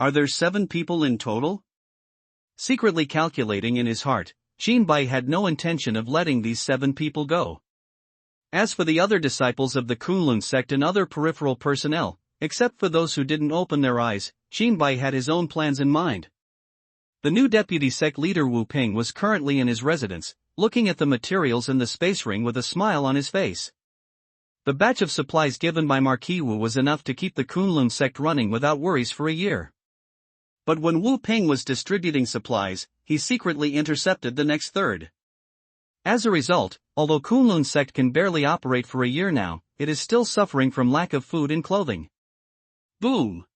Are there 7 people in total? Secretly calculating in his heart, Xinbai had no intention of letting these 7 people go. As for the other disciples of the Kunlun sect and other peripheral personnel, except for those who didn't open their eyes, Xinbai had his own plans in mind. The new deputy sect leader Wu Ping was currently in his residence, looking at the materials in the space ring with a smile on his face. The batch of supplies given by Marquis Wu was enough to keep the Kunlun sect running without worries for a year. But when Wu Ping was distributing supplies, he secretly intercepted the next third. As a result, although Kunlun sect can barely operate for a year now, it is still suffering from lack of food and clothing. Boom!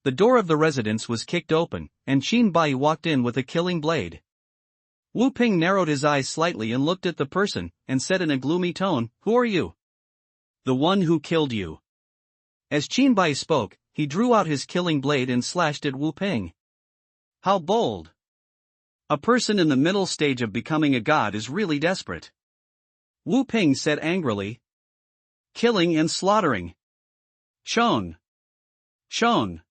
The door of the residence was kicked open, and Qin Bai walked in with a killing blade. Wu Ping narrowed his eyes slightly and looked at the person, and said in a gloomy tone, "Who are you?" "The one who killed you." As Qin Bai spoke, he drew out his killing blade and slashed at Wu Ping. How bold! A person in the middle stage of becoming a god is really desperate. Wu Ping said angrily. "Killing and slaughtering. Shown. Shown."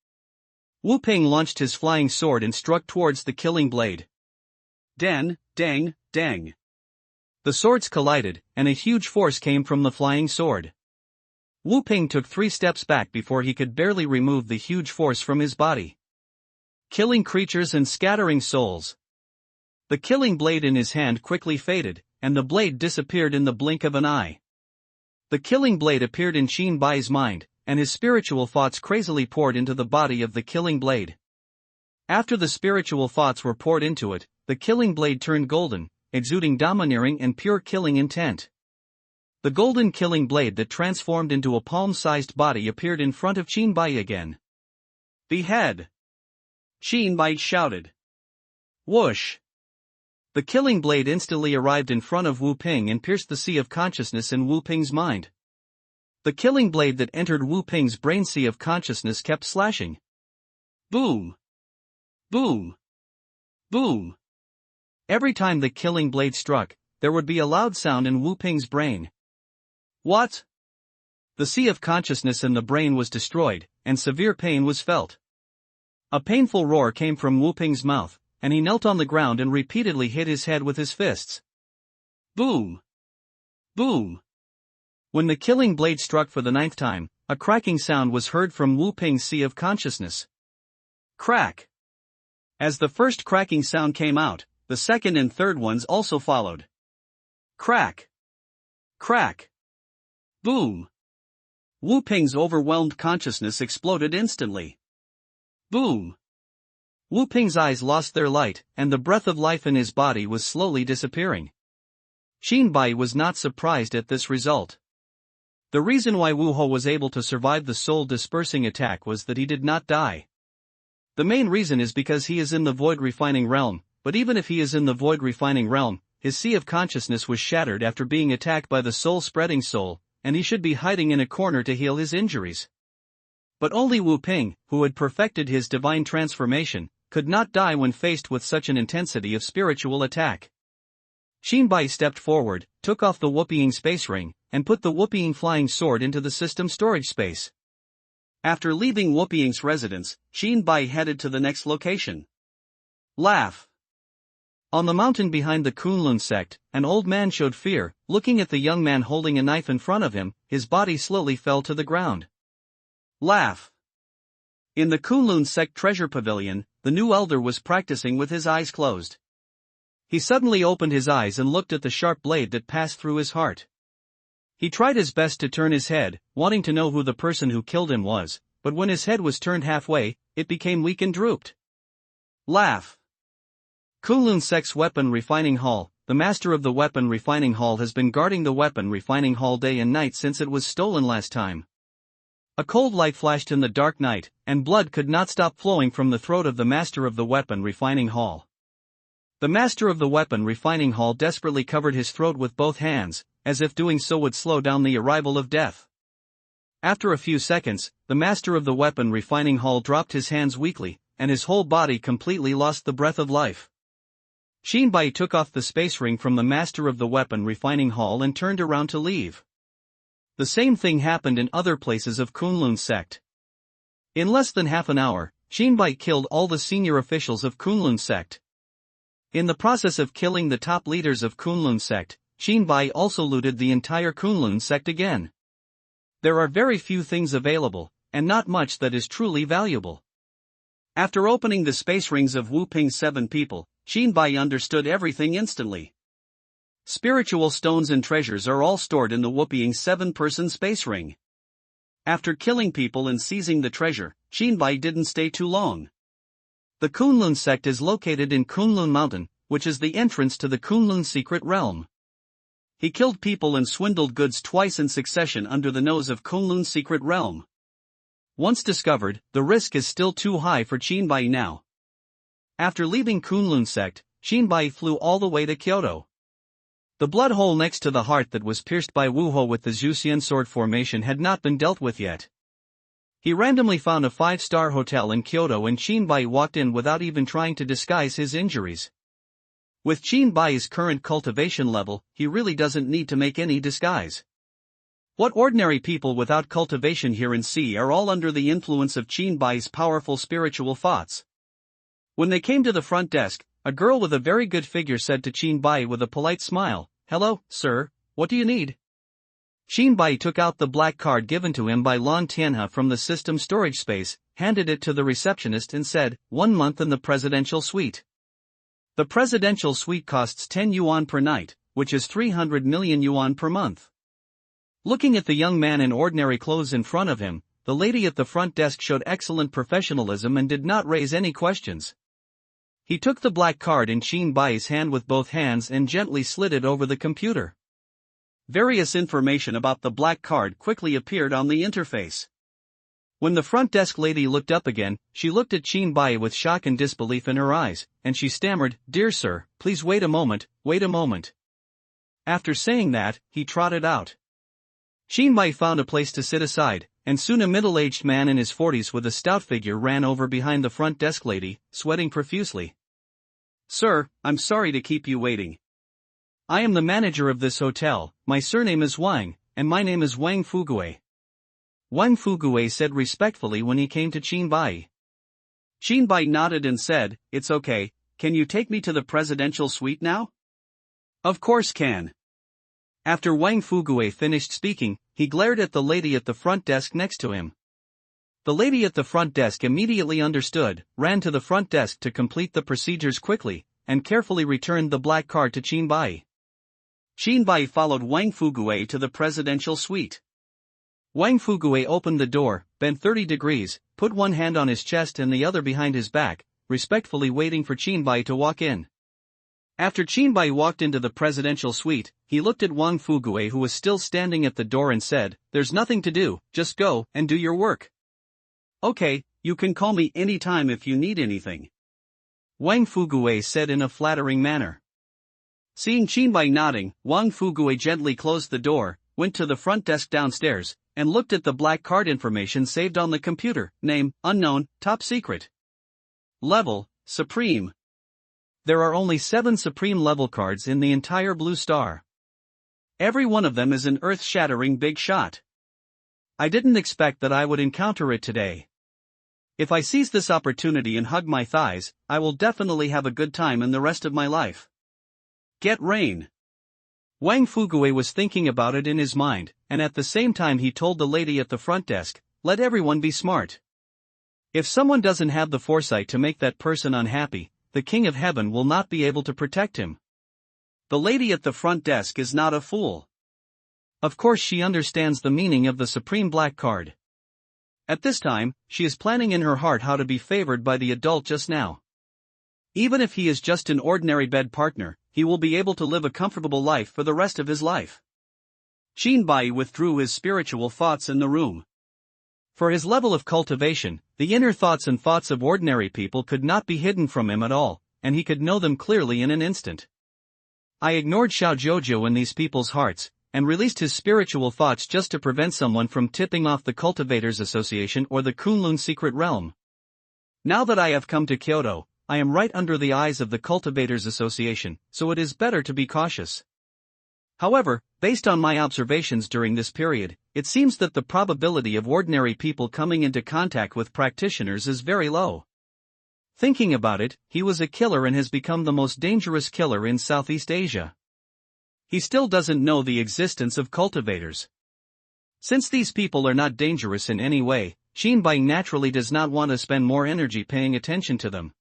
Wu Ping launched his flying sword and struck towards the killing blade. Den, dang, dang. The swords collided, and a huge force came from the flying sword. Wu Ping took 3 steps back before he could barely remove the huge force from his body. Killing creatures and scattering souls. The killing blade in his hand quickly faded, and the blade disappeared in the blink of an eye. The killing blade appeared in Qin Bai's mind, and his spiritual thoughts crazily poured into the body of the killing blade. After the spiritual thoughts were poured into it, the killing blade turned golden, exuding domineering and pure killing intent. The golden killing blade that transformed into a palm-sized body appeared in front of Qin Bai again. "Behead!" Qin Bai shouted. Whoosh! The killing blade instantly arrived in front of Wu Ping and pierced the sea of consciousness in Wu Ping's mind. The killing blade that entered Wu Ping's brain sea of consciousness kept slashing. Boom! Boom! Boom! Every time the killing blade struck, there would be a loud sound in Wu Ping's brain. What? The sea of consciousness in the brain was destroyed, and severe pain was felt. A painful roar came from Wu Ping's mouth, and he knelt on the ground and repeatedly hit his head with his fists. Boom! Boom! When the killing blade struck for the 9th time, a cracking sound was heard from Wu Ping's sea of consciousness. Crack! As the first cracking sound came out, the second and third ones also followed. Crack! Crack! Boom! Wu Ping's overwhelmed consciousness exploded instantly. Boom! Wu Ping's eyes lost their light, and the breath of life in his body was slowly disappearing. Qin Bai was not surprised at this result. The reason why Wu Ho was able to survive the soul-dispersing attack was that he did not die. The main reason is because he is in the void refining realm, but even if he is in the void refining realm, his sea of consciousness was shattered after being attacked by the soul-spreading soul, and he should be hiding in a corner to heal his injuries. But only Wu Ping, who had perfected his divine transformation, could not die when faced with such an intensity of spiritual attack. Qin Bai stepped forward, took off the whooping space ring, and put the whooping flying sword into the system storage space. After leaving Wu Ping's residence, Qin Bai headed to the next location. Laugh! On the mountain behind the Kunlun sect, an old man showed fear, looking at the young man holding a knife in front of him. His body slowly fell to the ground. Laugh! In the Kunlun sect treasure pavilion, the new elder was practicing with his eyes closed. He suddenly opened his eyes and looked at the sharp blade that passed through his heart. He tried his best to turn his head, wanting to know who the person who killed him was, but when his head was turned halfway, it became weak and drooped. Laugh! Kunlun sect's weapon refining hall. The master of the weapon refining hall has been guarding the weapon refining hall day and night since it was stolen last time. A cold light flashed in the dark night, and blood could not stop flowing from the throat of the master of the weapon refining hall. The master of the weapon refining hall desperately covered his throat with both hands, as if doing so would slow down the arrival of death. After a few seconds, the master of the weapon refining hall dropped his hands weakly, and his whole body completely lost the breath of life. Qin Bai took off the space ring from the master of the weapon refining hall and turned around to leave. The same thing happened in other places of Kunlun sect. In less than half an hour, Qin Bai killed all the senior officials of Kunlun sect. In the process of killing the top leaders of Kunlun sect, Qin Bai also looted the entire Kunlun sect again. There are very few things available, and not much that is truly valuable. After opening the space rings of Wu Ping's 7 people, Qin Bai understood everything instantly. Spiritual stones and treasures are all stored in the Wu Ping's 7-person space ring. After killing people and seizing the treasure, Qin Bai didn't stay too long. The Kunlun sect is located in Kunlun Mountain, which is the entrance to the Kunlun secret realm. He killed people and swindled goods twice in succession under the nose of Kunlun's secret realm. Once discovered, the risk is still too high for Qinbai now. After leaving Kunlun sect, Qinbai flew all the way to Kyoto. The blood hole next to the heart that was pierced by Wuho with the Zhuxian sword formation had not been dealt with yet. He randomly found a 5-star hotel in Kyoto and Qinbai walked in without even trying to disguise his injuries. With Qinbai's current cultivation level, he really doesn't need to make any disguise. What ordinary people without cultivation here in C are all under the influence of Qinbai's powerful spiritual thoughts. When they came to the front desk, a girl with a very good figure said to Qinbai with a polite smile, "Hello, sir, what do you need?" Qinbai took out the black card given to him by Lan Tianhe from the system storage space, handed it to the receptionist and said, 1 month in the presidential suite. The presidential suite costs 10 yuan per night, which is 300 million yuan per month. Looking at the young man in ordinary clothes in front of him, the lady at the front desk showed excellent professionalism and did not raise any questions. He took the black card in Qinbai's hand with both hands and gently slid it over the computer. Various information about the black card quickly appeared on the interface. When the front desk lady looked up again, she looked at Qinbai with shock and disbelief in her eyes, and she stammered, "Dear sir, please wait a moment, wait a moment." After saying that, he trotted out. Qinbai found a place to sit aside, and soon a middle-aged man in his 40s with a stout figure ran over behind the front desk lady, sweating profusely. "Sir, I'm sorry to keep you waiting. I am the manager of this hotel, my surname is Wang, and my name is Wang Fugue." Wang Fugue said respectfully when he came to Qinbai. Qinbai nodded and said, "It's okay, can you take me to the presidential suite now?" "Of course can." After Wang Fugue finished speaking, he glared at the lady at the front desk next to him. The lady at the front desk immediately understood, ran to the front desk to complete the procedures quickly, and carefully returned the black card to Qinbai. Qinbai followed Wang Fugue to the presidential suite. Wang Fugue opened the door, bent 30 degrees, put one hand on his chest and the other behind his back, respectfully waiting for Qinbai to walk in. After Qinbai walked into the presidential suite, he looked at Wang Fugue who was still standing at the door and said, "There's nothing to do, just go and do your work." "Okay, you can call me anytime if you need anything," Wang Fugue said in a flattering manner. Seeing Qinbai nodding, Wang Fugue gently closed the door, went to the front desk downstairs, and looked at the black card information saved on the computer, name, unknown, top secret. Level, Supreme. There are only 7 Supreme level cards in the entire Blue Star. Every one of them is an earth-shattering big shot. I didn't expect that I would encounter it today. If I seize this opportunity and hug my thighs, I will definitely have a good time in the rest of my life. Get rain. Wang Fugue was thinking about it in his mind, and at the same time he told the lady at the front desk, "Let everyone be smart. If someone doesn't have the foresight to make that person unhappy, the King of Heaven will not be able to protect him." The lady at the front desk is not a fool. Of course she understands the meaning of the Supreme Black Card. At this time, she is planning in her heart how to be favored by the adult just now. Even if he is just an ordinary bed partner, he will be able to live a comfortable life for the rest of his life. Qinbai withdrew his spiritual thoughts in the room. For his level of cultivation, the inner thoughts and thoughts of ordinary people could not be hidden from him at all, and he could know them clearly in an instant. I ignored Xiao Jojo in these people's hearts, and released his spiritual thoughts just to prevent someone from tipping off the Cultivators Association or the Kunlun Secret Realm. Now that I have come to Kyoto, I am right under the eyes of the Cultivators Association, so it is better to be cautious. However, based on my observations during this period, it seems that the probability of ordinary people coming into contact with practitioners is very low. Thinking about it, he was a killer and has become the most dangerous killer in Southeast Asia. He still doesn't know the existence of cultivators. Since these people are not dangerous in any way, Qinbai naturally does not want to spend more energy paying attention to them.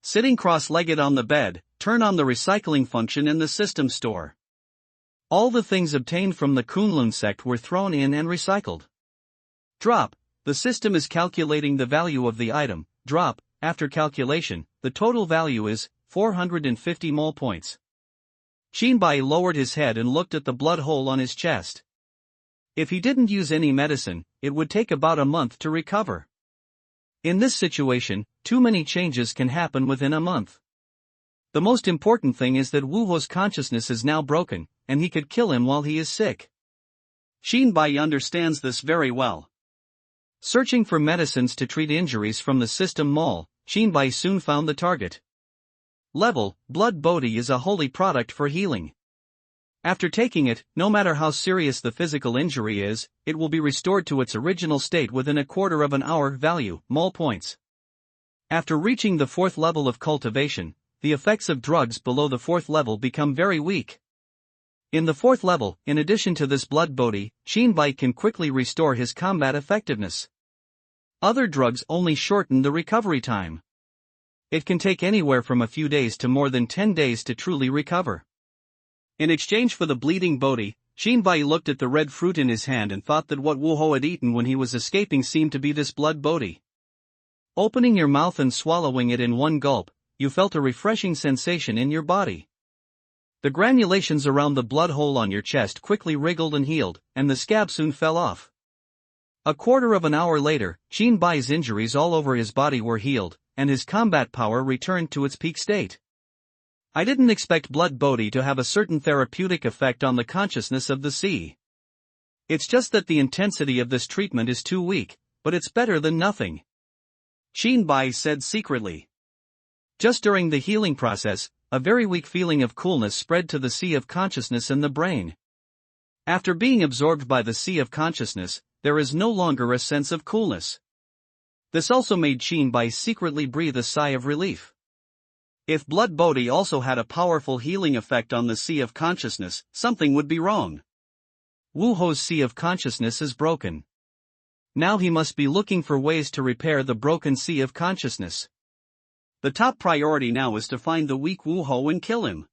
Sitting cross-legged on the bed, turn on the recycling function in the system store. All the things obtained from the Kunlun sect were thrown in and recycled. Drop, the system is calculating the value of the item. Drop, after calculation, the total value is 450 mole points. Shinbai lowered his head and looked at the blood hole on his chest. If he didn't use any medicine, it would take about a month to recover. In this situation, too many changes can happen within a month. The most important thing is that Wuho's consciousness is now broken, and he could kill him while he is sick. Shinbai understands this very well. Searching for medicines to treat injuries from the system mall, Shinbai soon found the target. Level, Blood Bodhi is a holy product for healing. After taking it, no matter how serious the physical injury is, it will be restored to its original state within a quarter of an hour. Value, mole points. After reaching the 4th level of cultivation, the effects of drugs below the 4th level become very weak. In the 4th level, in addition to this blood bodhi, Shinbai can quickly restore his combat effectiveness. Other drugs only shorten the recovery time. It can take anywhere from a few days to more than 10 days to truly recover. In exchange for the bleeding bodhi, Shinbai looked at the red fruit in his hand and thought that what Wuho had eaten when he was escaping seemed to be this blood bodhi. Opening your mouth and swallowing it in one gulp, you felt a refreshing sensation in your body. The granulations around the blood hole on your chest quickly wriggled and healed, and the scab soon fell off. A quarter of an hour later, Shinbai's injuries all over his body were healed, and his combat power returned to its peak state. I didn't expect blood bodhi to have a certain therapeutic effect on the consciousness of the sea. It's just that the intensity of this treatment is too weak, but it's better than nothing. Shinbai said secretly. Just during the healing process, a very weak feeling of coolness spread to the sea of consciousness in the brain. After being absorbed by the sea of consciousness, there is no longer a sense of coolness. This also made Shinbai secretly breathe a sigh of relief. If blood bodhi also had a powerful healing effect on the sea of consciousness, something would be wrong. Wuho's sea of consciousness is broken. Now he must be looking for ways to repair the broken sea of consciousness. The top priority now is to find the weak Wuho and kill him.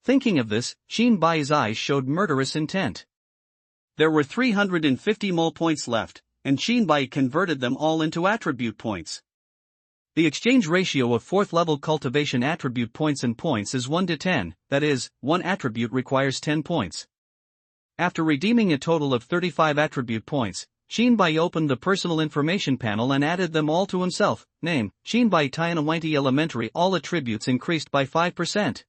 Thinking of this, Shinbai's eyes showed murderous intent. There were 350 mole points left, and Shinbai converted them all into attribute points. The exchange ratio of 4th level cultivation attribute points and points is 1 to 10, that is, one attribute requires 10 points. After redeeming a total of 35 attribute points, Shinbai opened the personal information panel and added them all to himself. Name, Shinbai Tianawinti Elementary. All attributes increased by 5%.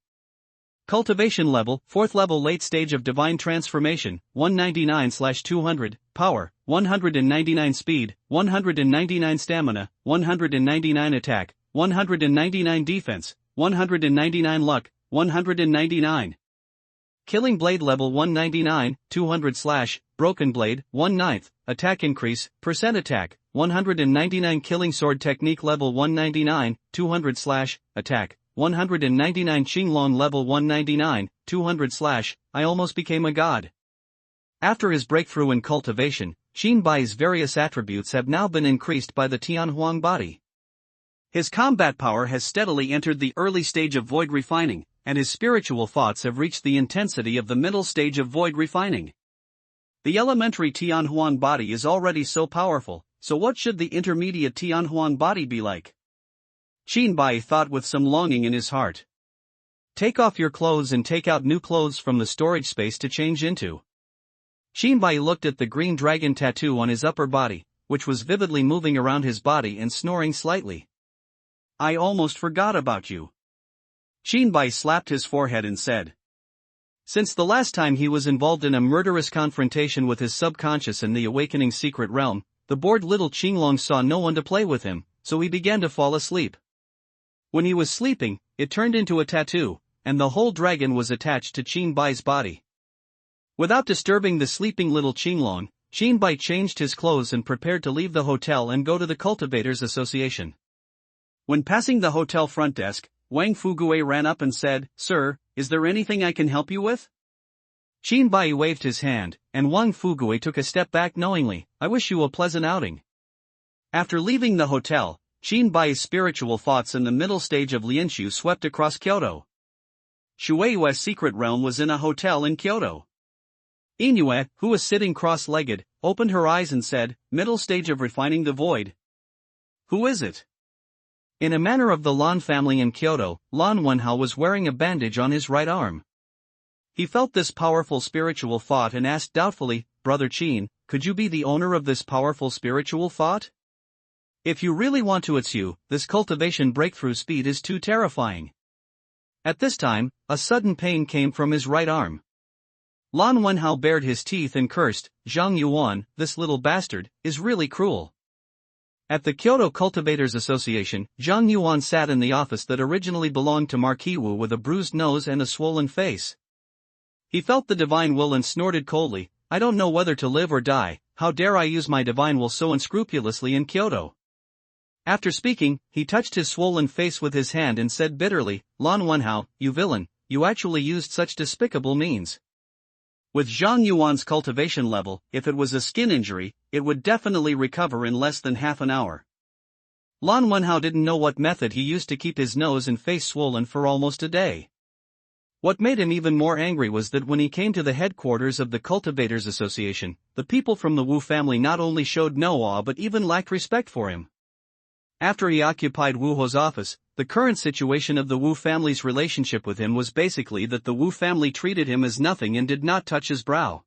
Cultivation level, 4th level late stage of divine transformation, 199/200, power, 199 speed, 199 stamina, 199 attack, 199 defense, 199 luck, 199. Killing blade level 199, 200/, broken blade, 1/9, attack increase, percent attack, 199 killing sword technique level 199, 200/, attack, 199 Qinglong level 199, 200/, I almost became a god. After his breakthrough in cultivation, Shinbai's various attributes have now been increased by the Tianhuang body. His combat power has steadily entered the early stage of void refining, and his spiritual thoughts have reached the intensity of the middle stage of void refining. The elementary Tianhuang body is already so powerful, so what should the intermediate Tianhuang body be like? Shinbai thought with some longing in his heart. Take off your clothes and take out new clothes from the storage space to change into. Shinbai looked at the green dragon tattoo on his upper body, which was vividly moving around his body and snoring slightly. I almost forgot about you. Shinbai slapped his forehead and said. Since the last time he was involved in a murderous confrontation with his subconscious in the awakening secret realm, the bored little Qinglong saw no one to play with him, so he began to fall asleep. When he was sleeping, it turned into a tattoo, and the whole dragon was attached to Shinbai's body. Without disturbing the sleeping little Qinglong, Shinbai changed his clothes and prepared to leave the hotel and go to the Cultivators Association. When passing the hotel front desk, Wang Fugue ran up and said, Sir, is there anything I can help you with? Shinbai waved his hand, and Wang Fugue took a step back knowingly. I wish you a pleasant outing. After leaving the hotel, Shinbai's spiritual thoughts in the middle stage of Lianshu swept across Kyoto. Shueiyue's secret realm was in a hotel in Kyoto. Inoue, who was sitting cross-legged, opened her eyes and said, Middle stage of refining the void. Who is it? In a manner of the Lan family in Kyoto, Lan Wenhao was wearing a bandage on his right arm. He felt this powerful spiritual thought and asked doubtfully, "Brother Qin, could you be the owner of this powerful spiritual thought? If you really want to, it's you. This cultivation breakthrough speed is too terrifying." At this time, a sudden pain came from his right arm. Lan Wenhao bared his teeth and cursed, "Zhang Yuan, this little bastard, is really cruel." At the Kyoto Cultivators Association, Zhang Yuan sat in the office that originally belonged to Marquis Wu with a bruised nose and a swollen face. He felt the divine will and snorted coldly, "I don't know whether to live or die. How dare I use my divine will so unscrupulously in Kyoto?" After speaking, he touched his swollen face with his hand and said bitterly, "Lan Wenhao, you villain, you actually used such despicable means." With Zhang Yuan's cultivation level, if it was a skin injury, it would definitely recover in less than half an hour. Lan Wenhao didn't know what method he used to keep his nose and face swollen for almost a day. What made him even more angry was that when he came to the headquarters of the Cultivators Association, the people from the Wu family not only showed no awe but even lacked respect for him. After he occupied Wu Ho's office, the current situation of the Wu family's relationship with him was basically that the Wu family treated him as nothing and did not touch his brow.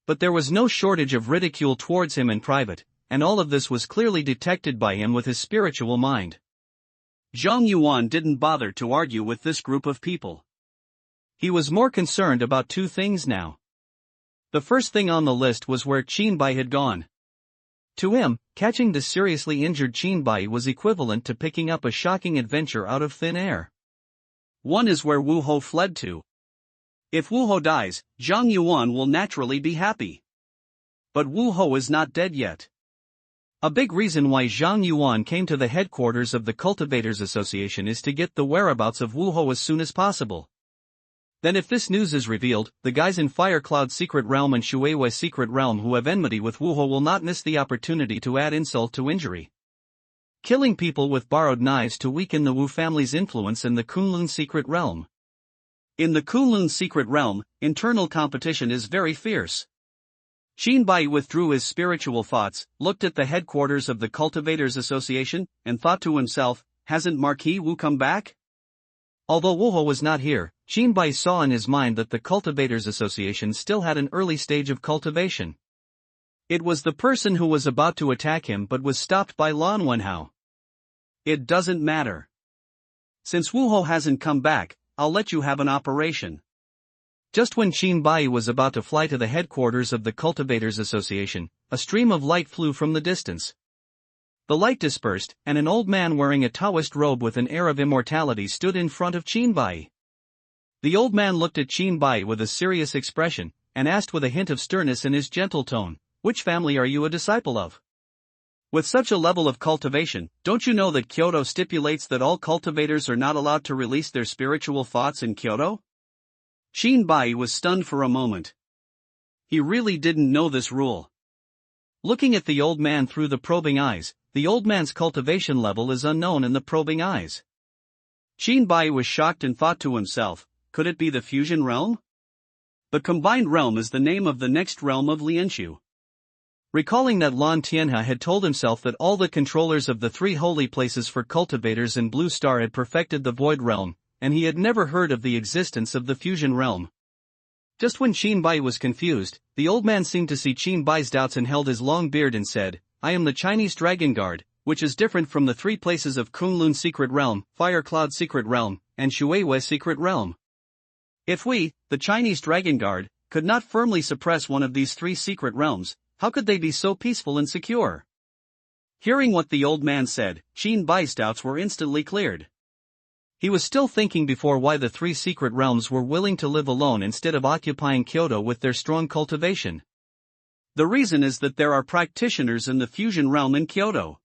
But there was no shortage of ridicule towards him in private, and all of this was clearly detected by him with his spiritual mind. Zhang Yuan didn't bother to argue with this group of people. He was more concerned about two things now. The first thing on the list was where Qin Bai had gone. To him, catching the seriously injured Qin Bai was equivalent to picking up a shocking adventure out of thin air. One is where Wu Ho fled to. If Wu Ho dies, Zhang Yuan will naturally be happy. But Wu Ho is not dead yet. A big reason why Zhang Yuan came to the headquarters of the Cultivators Association is to get the whereabouts of Wu Ho as soon as possible. Then if this news is revealed, the guys in Fire Cloud's secret realm and Shueiwei's secret realm who have enmity with Wu Ho will not miss the opportunity to add insult to injury. Killing people with borrowed knives to weaken the Wu family's influence in the Kunlun secret realm. In the Kunlun secret realm, internal competition is very fierce. Qin Bai withdrew his spiritual thoughts, looked at the headquarters of the Cultivators Association, and thought to himself, hasn't Marquis Wu come back? Although Wu Ho was not here, Qin Bai saw in his mind that the Cultivators Association still had an early stage of cultivation. It was the person who was about to attack him but was stopped by Lan Wenhao. It doesn't matter. Since Wu Ho hasn't come back, I'll let you have an operation. Just when Qin Bai was about to fly to the headquarters of the Cultivators Association, a stream of light flew from the distance. The light dispersed, and an old man wearing a Taoist robe with an air of immortality stood in front of Qin Bai. The old man looked at Qin Bai with a serious expression, and asked with a hint of sternness in his gentle tone, "Which family are you a disciple of? With such a level of cultivation, don't you know that Kyoto stipulates that all cultivators are not allowed to release their spiritual thoughts in Kyoto?" Qin Bai was stunned for a moment. He really didn't know this rule. Looking at the old man through the probing eyes, the old man's cultivation level is unknown in the probing eyes. Qin Bai was shocked and thought to himself, could it be the fusion realm? The combined realm is the name of the next realm of Lianshu. Recalling that Lan Tianhe had told himself that all the controllers of the three holy places for cultivators in Blue Star had perfected the void realm, and he had never heard of the existence of the fusion realm. Just when Qin Bai was confused, the old man seemed to see Qin Bai's doubts and held his long beard and said, "I am the Chinese Dragon Guard, which is different from the three places of Kunlun Secret Realm, Fire Cloud Secret Realm, and Shueiwei Secret Realm. If we, the Chinese Dragon Guard, could not firmly suppress one of these three secret realms, how could they be so peaceful and secure?" Hearing what the old man said, Qin Bai's doubts were instantly cleared. He was still thinking before why the three secret realms were willing to live alone instead of occupying Kyoto with their strong cultivation. The reason is that there are practitioners in the fusion realm in Kyoto.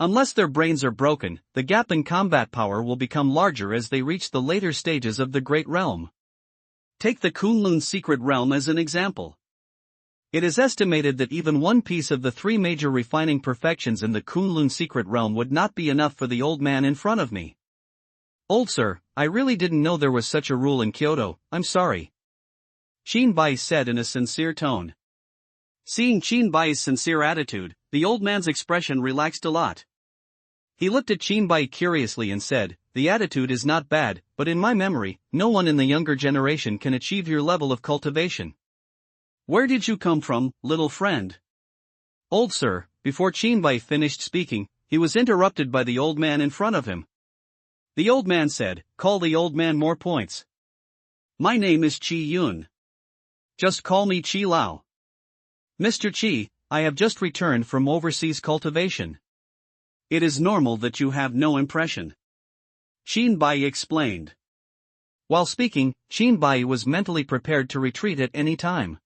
Unless their brains are broken, the gap in combat power will become larger as they reach the later stages of the Great Realm. Take the Kunlun Secret Realm as an example. It is estimated that even one piece of the three major refining perfections in the Kunlun Secret Realm would not be enough for the old man in front of me. "Old sir, I really didn't know there was such a rule in Kyoto, I'm sorry," Qin Bai said in a sincere tone. Seeing Qin Bai's sincere attitude, the old man's expression relaxed a lot. He looked at Chinbai curiously and said, "The attitude is not bad, but in my memory, no one in the younger generation can achieve your level of cultivation. Where did you come from, little friend?" "Old sir." Before Chinbai finished speaking, he was interrupted by the old man in front of him. The old man said, "Call the old man more points. My name is Chi Yun. Just call me Chi Lao. Mr. Chi, I have just returned from overseas cultivation. It is normal that you have no impression," Chinbai explained. While speaking, Chinbai was mentally prepared to retreat at any time.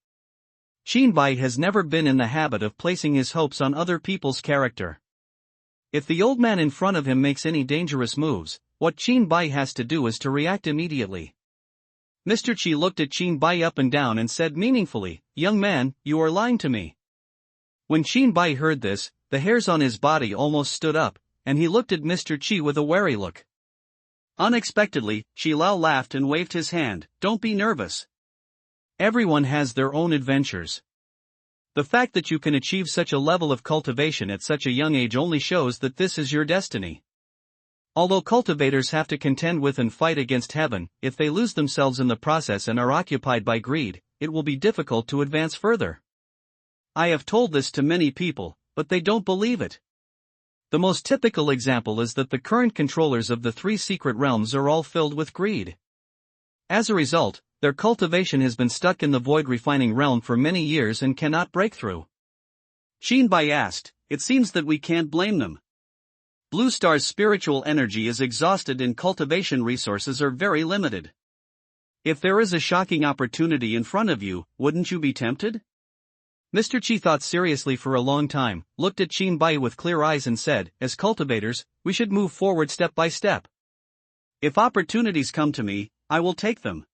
Chinbai has never been in the habit of placing his hopes on other people's character. If the old man in front of him makes any dangerous moves, what Chinbai has to do is to react immediately. Mr. Chi looked at Chinbai up and down and said meaningfully, "Young man, you are lying to me." When Chinbai heard this, the hairs on his body almost stood up, and he looked at Mr. Chi with a wary look. Unexpectedly, Chi Lao laughed and waved his hand. "Don't be nervous. Everyone has their own adventures. The fact that you can achieve such a level of cultivation at such a young age only shows that this is your destiny. Although cultivators have to contend with and fight against heaven, if they lose themselves in the process and are occupied by greed, it will be difficult to advance further. I have told this to many people, but they don't believe it. The most typical example is that the current controllers of the three secret realms are all filled with greed. As a result, their cultivation has been stuck in the void refining realm for many years and cannot break through." Chinbai asked, "It seems that we can't blame them. Blue Star's spiritual energy is exhausted and cultivation resources are very limited. If there is a shocking opportunity in front of you, wouldn't you be tempted?" Mr. Chi thought seriously for a long time, looked at Chinbai with clear eyes and said, "As cultivators, we should move forward step by step. If opportunities come to me, I will take them.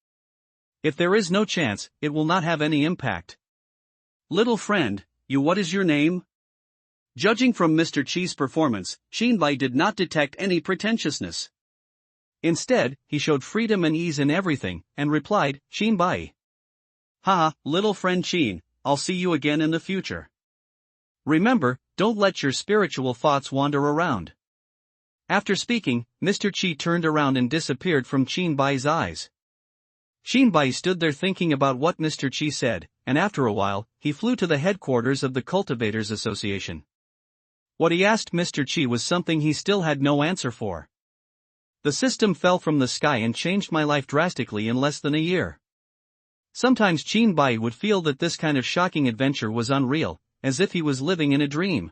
If there is no chance, it will not have any impact. Little friend, what is your name?" Judging from Mr. Chi's performance, Chinbai did not detect any pretentiousness. Instead, he showed freedom and ease in everything, and replied, "Chinbai. Haha, little friend Chin, I'll see you again in the future. Remember, don't let your spiritual thoughts wander around." After speaking, Mr. Chi turned around and disappeared from Chinbai's eyes. Chinbai stood there thinking about what Mr. Chi said, and after a while, he flew to the headquarters of the Cultivators Association. What he asked Mr. Chi was something he still had no answer for. "The system fell from the sky and changed my life drastically in less than a year." Sometimes Chinbai would feel that this kind of shocking adventure was unreal, as if he was living in a dream.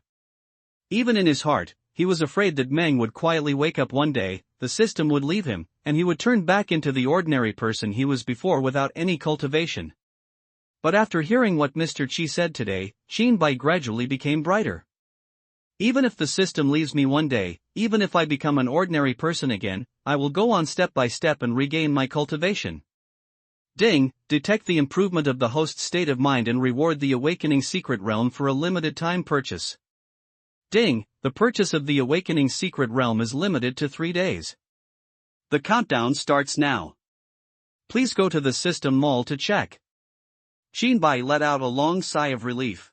Even in his heart, he was afraid that Meng would quietly wake up one day, the system would leave him, and he would turn back into the ordinary person he was before without any cultivation. But after hearing what Mr. Chi said today, Chinbai gradually became brighter. "Even if the system leaves me one day, even if I become an ordinary person again, I will go on step by step and regain my cultivation." Ding, detect the improvement of the host's state of mind and reward the Awakening Secret Realm for a limited time purchase. Ding, the purchase of the Awakening Secret Realm is limited to 3 days. The countdown starts now. Please go to the system mall to check. Chinbai let out a long sigh of relief.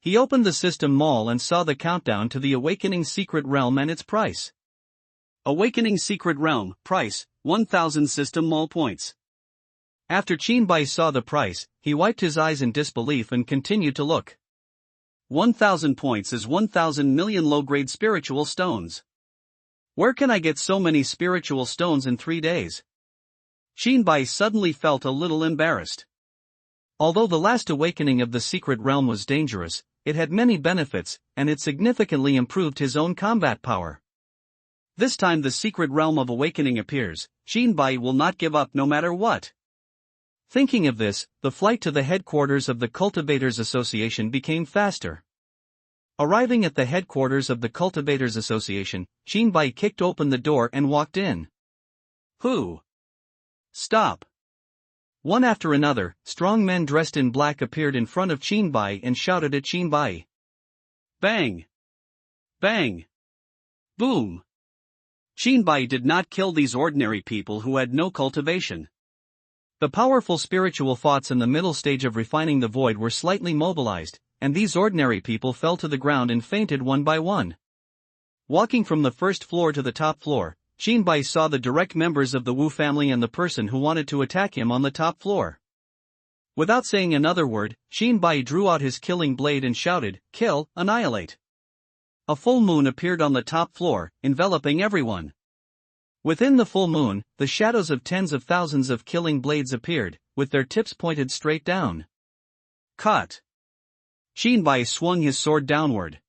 He opened the system mall and saw the countdown to the Awakening Secret Realm and its price. Awakening Secret Realm, price, 1,000 system mall points. After Chinbai saw the price, he wiped his eyes in disbelief and continued to look. 1,000 points is 1,000 million low-grade spiritual stones. Where can I get so many spiritual stones in 3 days? Chinbai suddenly felt a little embarrassed. Although the last awakening of the secret realm was dangerous, it had many benefits, and it significantly improved his own combat power. This time the secret realm of awakening appears, Chinbai will not give up no matter what. Thinking of this, the flight to the headquarters of the Cultivators Association became faster. Arriving at the headquarters of the Cultivators Association, Chinbai kicked open the door and walked in. Who? Stop! One after another, strong men dressed in black appeared in front of Chinbai and shouted at Chinbai. Bang! Bang! Boom! Chinbai did not kill these ordinary people who had no cultivation. The powerful spiritual thoughts in the middle stage of refining the void were slightly mobilized, and these ordinary people fell to the ground and fainted one by one. Walking from the first floor to the top floor, Qin Bai saw the direct members of the Wu family and the person who wanted to attack him on the top floor. Without saying another word, Qin Bai drew out his killing blade and shouted, "Kill, annihilate." A full moon appeared on the top floor, enveloping everyone. Within the full moon, the shadows of tens of thousands of killing blades appeared, with their tips pointed straight down. Cut! Qin Bai swung his sword downward.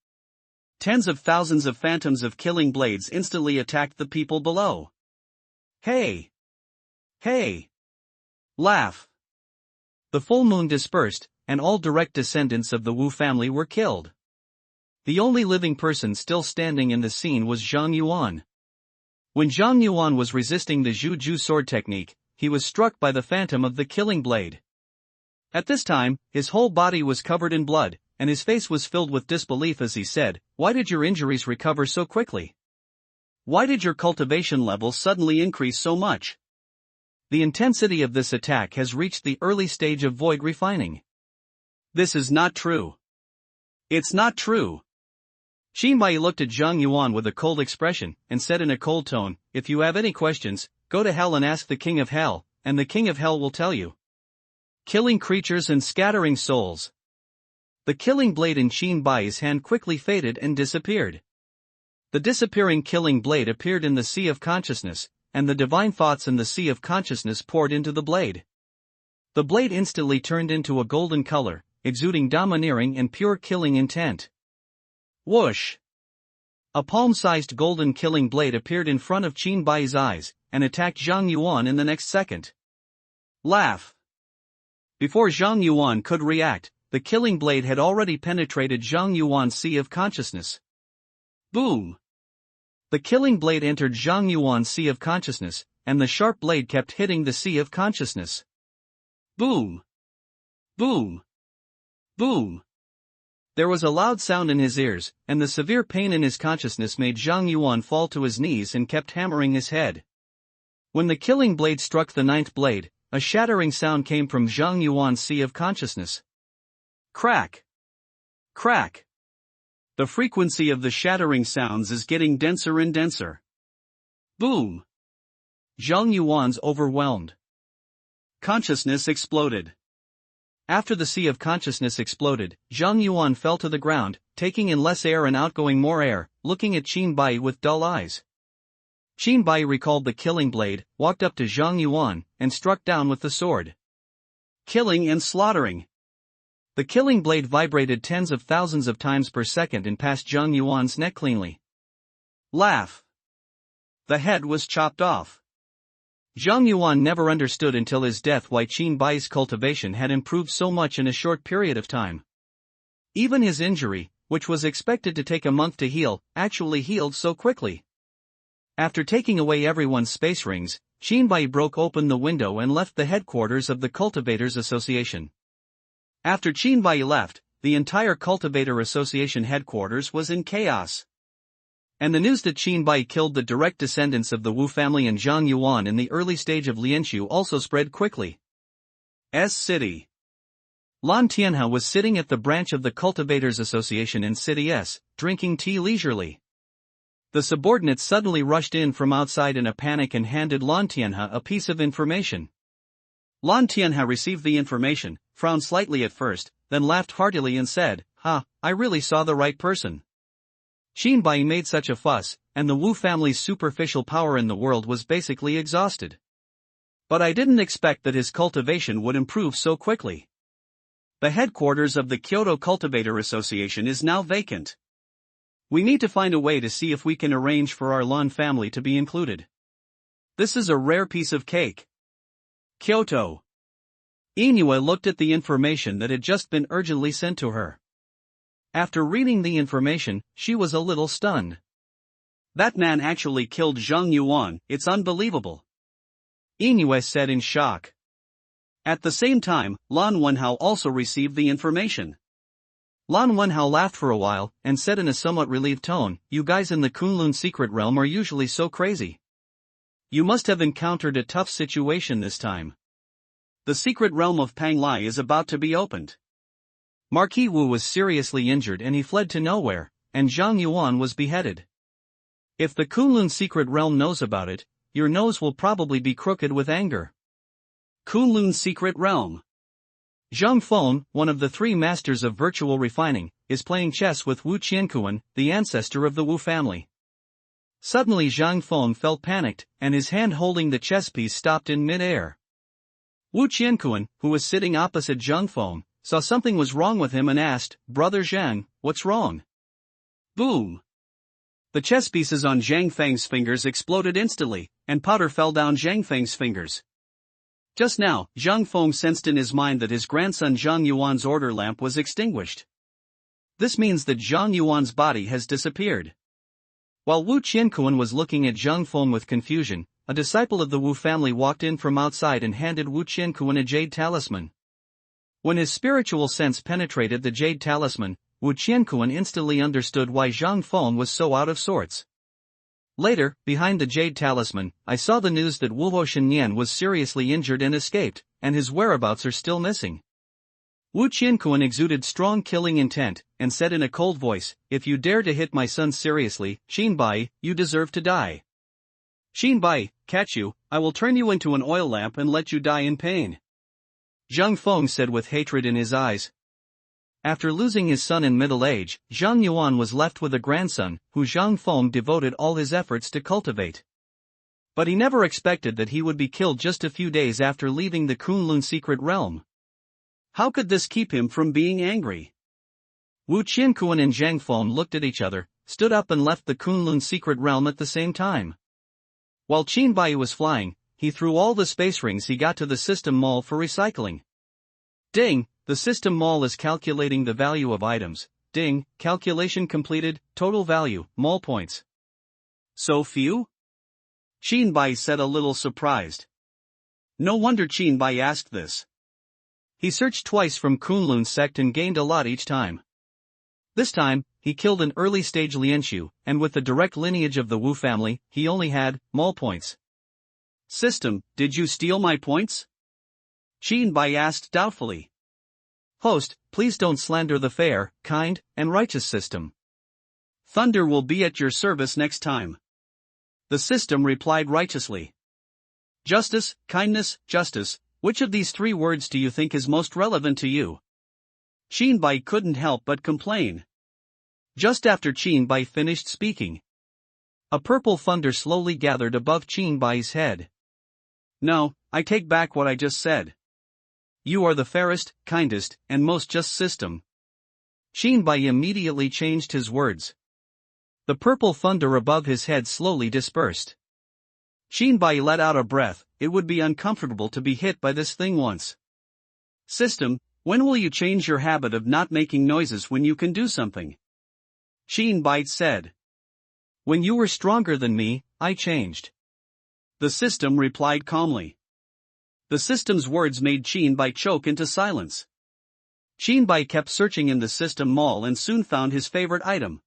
Tens of thousands of phantoms of killing blades instantly attacked the people below. Hey! Hey! Laugh! The full moon dispersed, and all direct descendants of the Wu family were killed. The only living person still standing in the scene was Zhang Yuan. When Zhang Yuan was resisting the Zhu Ju sword technique, he was struck by the phantom of the killing blade. At this time, his whole body was covered in blood, and his face was filled with disbelief as he said, "Why did your injuries recover so quickly? Why did your cultivation level suddenly increase so much? The intensity of this attack has reached the early stage of void refining. This is not true. It's not true." Qin Bai looked at Zhang Yuan with a cold expression, and said in a cold tone, "If you have any questions, go to hell and ask the King of Hell, and the King of Hell will tell you." Killing creatures and scattering souls. The killing blade in Qin Bai's hand quickly faded and disappeared. The disappearing killing blade appeared in the sea of consciousness, and the divine thoughts in the sea of consciousness poured into the blade. The blade instantly turned into a golden color, exuding domineering and pure killing intent. Whoosh! A palm-sized golden killing blade appeared in front of Qin Bai's eyes, and attacked Zhang Yuan in the next second. Laugh! Before Zhang Yuan could react, the killing blade had already penetrated Zhang Yuan's sea of consciousness. Boom! The killing blade entered Zhang Yuan's sea of consciousness, and the sharp blade kept hitting the sea of consciousness. Boom! Boom! Boom! There was a loud sound in his ears, and the severe pain in his consciousness made Zhang Yuan fall to his knees and kept hammering his head. When the killing blade struck the ninth blade, a shattering sound came from Zhang Yuan's sea of consciousness. Crack! Crack! The frequency of the shattering sounds is getting denser and denser. Boom! Zhang Yuan's overwhelmed consciousness exploded. After the sea of consciousness exploded, Zhang Yuan fell to the ground, taking in less air and outgoing more air, looking at Qin Bai with dull eyes. Qin Bai recalled the killing blade, walked up to Zhang Yuan, and struck down with the sword. Killing and slaughtering. The killing blade vibrated tens of thousands of times per second and passed Zhang Yuan's neck cleanly. Laugh! The head was chopped off. Zhang Yuan never understood until his death why Qin Bai's cultivation had improved so much in a short period of time. Even his injury, which was expected to take a month to heal, actually healed so quickly. After taking away everyone's space rings, Qin Bai broke open the window and left the headquarters of the Cultivators Association. After Qin Bai left, the entire Cultivator Association headquarters was in chaos. And the news that Qin Bai killed the direct descendants of the Wu family and Zhang Yuan in the early stage of Lianshu also spread quickly. City. Lan Tianhe was sitting at the branch of the Cultivators Association in City S, drinking tea leisurely. The subordinates suddenly rushed in from outside in a panic and handed Lan Tianhe a piece of information. Lan Tianhe received the information, frowned slightly at first, then laughed heartily and said, "Ha, I really saw the right person." Qin Bai made such a fuss, and the Wu family's superficial power in the world was basically exhausted. But I didn't expect that his cultivation would improve so quickly. The headquarters of the Kyoto Cultivator Association is now vacant. We need to find a way to see if we can arrange for our Lan family to be included. This is a rare piece of cake. Kyoto. Inoue looked at the information that had just been urgently sent to her. After reading the information, she was a little stunned. That man actually killed Zhang Yuan, it's unbelievable. Inoue said in shock. At the same time, Lan Wenhao also received the information. Lan Wenhao laughed for a while, and said in a somewhat relieved tone, "You guys in the Kunlun secret realm are usually so crazy. You must have encountered a tough situation this time. The secret realm of Panglai is about to be opened." Marquis Wu was seriously injured and he fled to nowhere, and Zhang Yuan was beheaded. If the Kunlun secret realm knows about it, your nose will probably be crooked with anger. Kunlun secret realm. Zhang Feng, one of the three masters of virtual refining, is playing chess with Wu Qiankuan, the ancestor of the Wu family. Suddenly Zhang Feng felt panicked, and his hand holding the chess piece stopped in mid-air. Wu Qiankuan, who was sitting opposite Zhang Feng, saw something was wrong with him and asked, "Brother Zhang, what's wrong?" Boom! The chess pieces on Zhang Feng's fingers exploded instantly, and powder fell down Zhang Feng's fingers. Just now, Zhang Feng sensed in his mind that his grandson Zhang Yuan's order lamp was extinguished. This means that Zhang Yuan's body has disappeared. While Wu Qiankuan was looking at Zhang Feng with confusion, a disciple of the Wu family walked in from outside and handed Wu Qiankuan a jade talisman. When his spiritual sense penetrated the jade talisman, Wu Qiankuan instantly understood why Zhang Feng was so out of sorts. Later, behind the jade talisman, I saw the news that Wu Shenyan was seriously injured and escaped, and his whereabouts are still missing. Wu Qiankuan exuded strong killing intent, and said in a cold voice, "If you dare to hit my son seriously, Xinbai, you deserve to die. Xinbai, catch you, I will turn you into an oil lamp and let you die in pain." Zhang Feng said with hatred in his eyes. After losing his son in middle age, Zhang Yuan was left with a grandson, who Zhang Feng devoted all his efforts to cultivate. But he never expected that he would be killed just a few days after leaving the Kunlun secret realm. How could this keep him from being angry? Wu Qiankuan and Zhang Feng looked at each other, stood up and left the Kunlun secret realm at the same time. While Qin Bai was flying, he threw all the space rings he got to the system mall for recycling. Ding! The system mall is calculating the value of items. Ding! Calculation completed, total value, mall points. So few? Qin Bai said a little surprised. No wonder Qin Bai asked this. He searched twice from Kunlun sect and gained a lot each time. This time, he killed an early-stage Lianshu, and with the direct lineage of the Wu family, he only had mall points. System, did you steal my points? Qin Bai asked doubtfully. Host, please don't slander the fair, kind, and righteous system. Thunder will be at your service next time. The system replied righteously. Justice, kindness, justice, which of these three words do you think is most relevant to you? Qin Bai couldn't help but complain. Just after Qin Bai finished speaking, a purple thunder slowly gathered above Qin Bai's head. No, I take back what I just said. You are the fairest, kindest, and most just system. Qin Bai immediately changed his words. The purple thunder above his head slowly dispersed. Qin Bai let out a breath. It would be uncomfortable to be hit by this thing once. System, when will you change your habit of not making noises when you can do something? Qin Bai said. When you were stronger than me, I changed. The system replied calmly. The system's words made Qin Bai choke into silence. Qin Bai kept searching in the system mall and soon found his favorite item.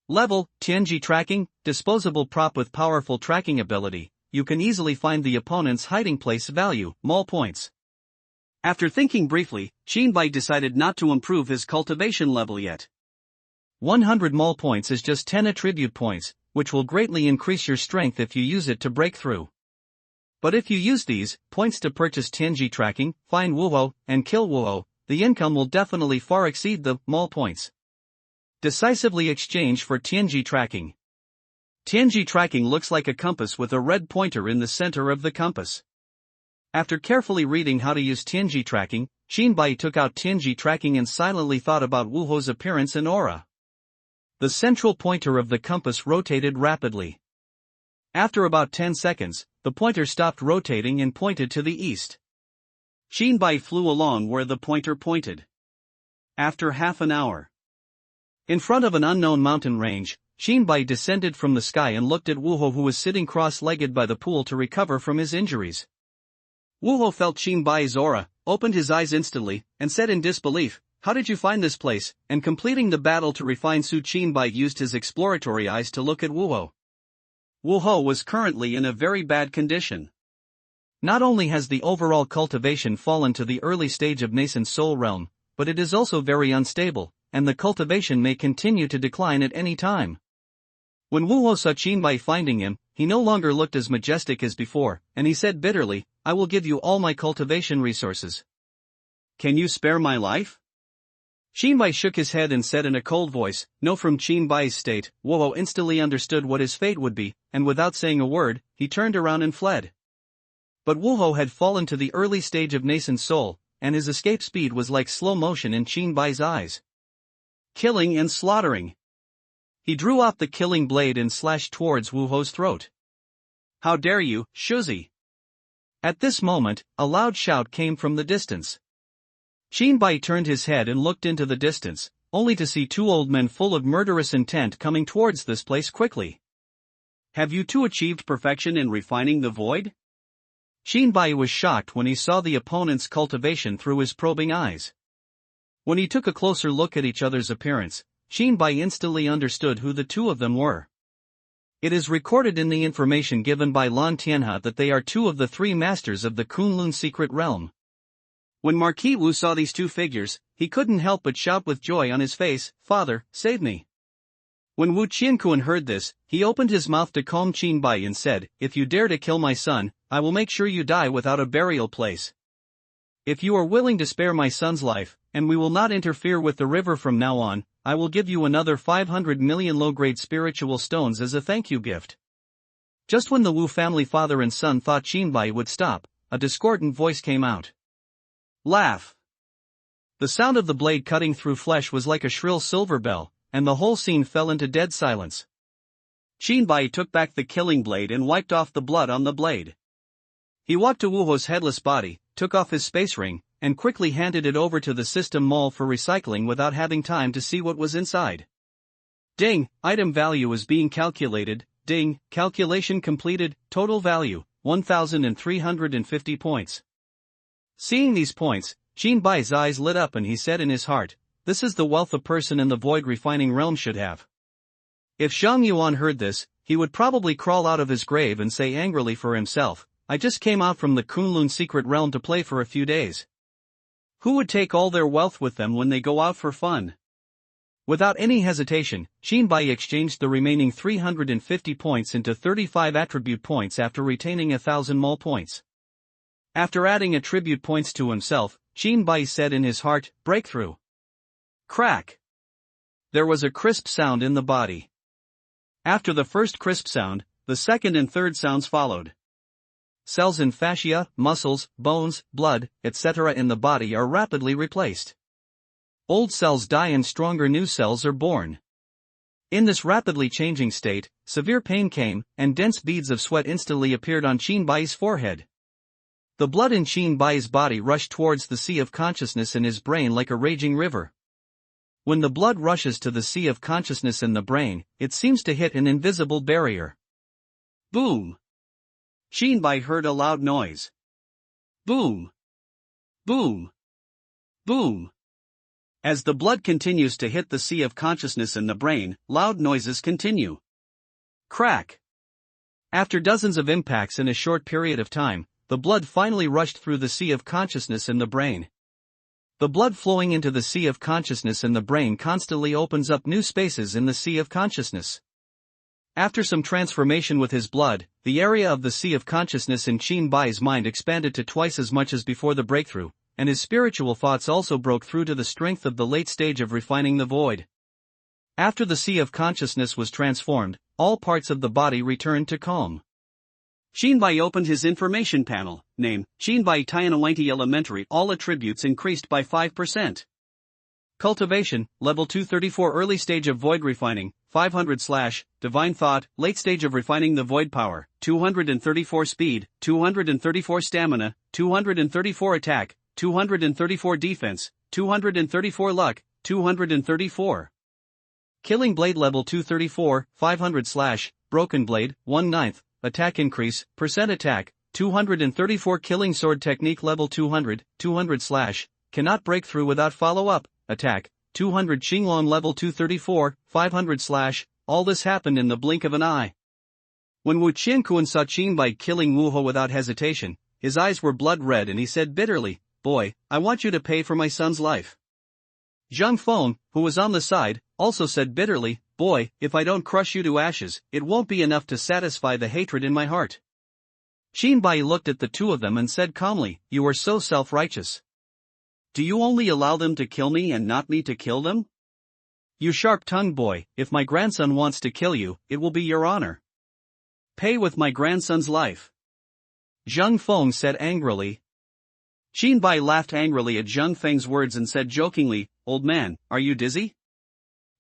Level, Tianji tracking, disposable prop with powerful tracking ability. You can easily find the opponent's hiding place value, mall points. After thinking briefly, Qin Bai decided not to improve his cultivation level yet. 100 mall points is just 10 attribute points, which will greatly increase your strength if you use it to break through. But if you use these points to purchase Tianji tracking, find Wuo, and kill Wuo, the income will definitely far exceed the mall points. Decisively exchange for Tianji tracking. Tianji tracking looks like a compass with a red pointer in the center of the compass. After carefully reading how to use Tianji tracking, Qin Bai took out Tianji tracking and silently thought about Wuho's appearance and aura. The central pointer of the compass rotated rapidly. After about 10 seconds, the pointer stopped rotating and pointed to the east. Qin Bai flew along where the pointer pointed. After half an hour, in front of an unknown mountain range, Qin Bai descended from the sky and looked at Wuho, who was sitting cross-legged by the pool to recover from his injuries. Wuho felt Qin Bai's aura, opened his eyes instantly, and said in disbelief, "How did you find this place?" And completing the battle to refine Su, Qin Bai used his exploratory eyes to look at Wuho. Wuho was currently in a very bad condition. Not only has the overall cultivation fallen to the early stage of nascent soul realm, but it is also very unstable, and the cultivation may continue to decline at any time. When Wu Ho saw Qinbai finding him, he no longer looked as majestic as before, and he said bitterly, "I will give you all my cultivation resources. Can you spare my life?" Qinbai shook his head and said in a cold voice, "No." From Qinbai's state, Wu Ho instantly understood what his fate would be, and without saying a word, he turned around and fled. But Wu Ho had fallen to the early stage of nascent soul, and his escape speed was like slow motion in Qinbai's eyes. Killing and slaughtering. He drew out the killing blade and slashed towards Wu Ho's throat. "How dare you, Shuzi!" At this moment, a loud shout came from the distance. Qinbai turned his head and looked into the distance, only to see two old men full of murderous intent coming towards this place quickly. "Have you two achieved perfection in refining the void?" Qinbai was shocked when he saw the opponent's cultivation through his probing eyes. When he took a closer look at each other's appearance, Qinbai instantly understood who the two of them were. It is recorded in the information given by Lan Tianhe that they are two of the three masters of the Kunlun secret realm. When Marquis Wu saw these two figures, he couldn't help but shout with joy on his face, "Father, save me!" When Wu Qiankuan heard this, he opened his mouth to calm Qinbai and said, "If you dare to kill my son, I will make sure you die without a burial place. If you are willing to spare my son's life, and we will not interfere with the river from now on, I will give you another 500 million low-grade spiritual stones as a thank you gift." Just when the Wu family father and son thought Qinbai would stop, a discordant voice came out. "Laugh!" The sound of the blade cutting through flesh was like a shrill silver bell, and the whole scene fell into dead silence. Qinbai took back the killing blade and wiped off the blood on the blade. He walked to Wu Ho's headless body, took off his space ring, and quickly handed it over to the system mall for recycling without having time to see what was inside. Ding, item value is being calculated. Ding, calculation completed, total value, 1,350 points. Seeing these points, Qinbai's eyes lit up and he said in his heart, "This is the wealth a person in the void refining realm should have." If Zhang Yuan heard this, he would probably crawl out of his grave and say angrily for himself, "I just came out from the Kunlun secret realm to play for a few days. Who would take all their wealth with them when they go out for fun?" Without any hesitation, Qinbai exchanged the remaining 350 points into 35 attribute points after retaining 1,000 mall points. After adding attribute points to himself, Qinbai said in his heart, "Breakthrough." Crack! There was a crisp sound in the body. After the first crisp sound, the second and third sounds followed. Cells in fascia, muscles, bones, blood, etc. in the body are rapidly replaced. Old cells die and stronger new cells are born. In this rapidly changing state, severe pain came, and dense beads of sweat instantly appeared on Qinbai's forehead. The blood in Qinbai's body rushed towards the sea of consciousness in his brain like a raging river. When the blood rushes to the sea of consciousness in the brain, it seems to hit an invisible barrier. Boom! Qinbai heard a loud noise. Boom! Boom! Boom! As the blood continues to hit the sea of consciousness in the brain, loud noises continue. Crack! After dozens of impacts in a short period of time, the blood finally rushed through the sea of consciousness in the brain. The blood flowing into the sea of consciousness in the brain constantly opens up new spaces in the sea of consciousness. After some transformation with his blood, the area of the sea of consciousness in Qinbai's mind expanded to twice as much as before the breakthrough, and his spiritual thoughts also broke through to the strength of the late stage of refining the void. After the sea of consciousness was transformed, all parts of the body returned to calm. Qinbai opened his information panel. Name, Qinbai Tianwanti Elementary. All attributes increased by 5%. Cultivation, level 234. Early stage of void refining, 500 / divine thought. Late stage of refining the void power, 234 speed, 234 stamina, 234 attack, 234 defense, 234 luck, 234. Killing blade level 234, 500 / broken blade, 1/9, attack increase, percent attack, 234. Killing sword technique level 200, 200 / cannot break through without follow-up, attack, 200. Xinglong level 234, 500 / all this happened in the blink of an eye. When Wu Qiankuan saw Qinbai killing Wu Ho without hesitation, his eyes were blood red and he said bitterly, "Boy, I want you to pay for my son's life." Zhang Feng, who was on the side, also said bitterly, boy, if I don't crush you to ashes, it won't be enough to satisfy the hatred in my heart. Jinbai looked at the two of them and said calmly, you are so self-righteous. Do you only allow them to kill me and not me to kill them? You sharp-tongued boy, if my grandson wants to kill you, it will be your honor. Pay with my grandson's life. Zheng Feng said angrily. Jinbai laughed angrily at Zheng Feng's words and said jokingly, old man, are you dizzy?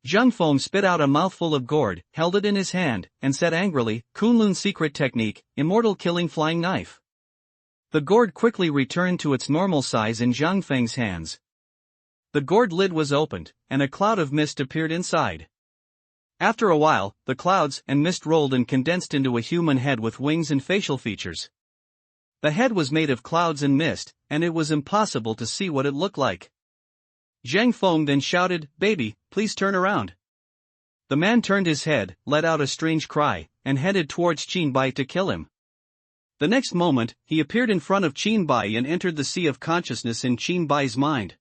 Zheng Feng spit out a mouthful of gourd, held it in his hand, and said angrily, Kunlun's secret technique, immortal killing flying knife. The gourd quickly returned to its normal size in Zheng Feng's hands. The gourd lid was opened, and a cloud of mist appeared inside. After a while, the clouds and mist rolled and condensed into a human head with wings and facial features. The head was made of clouds and mist, and it was impossible to see what it looked like. Zheng Feng then shouted, baby, please turn around. The man turned his head, let out a strange cry, and headed towards Jinbai to kill him. The next moment, he appeared in front of Jinbai and entered the sea of consciousness in Jinbai's mind.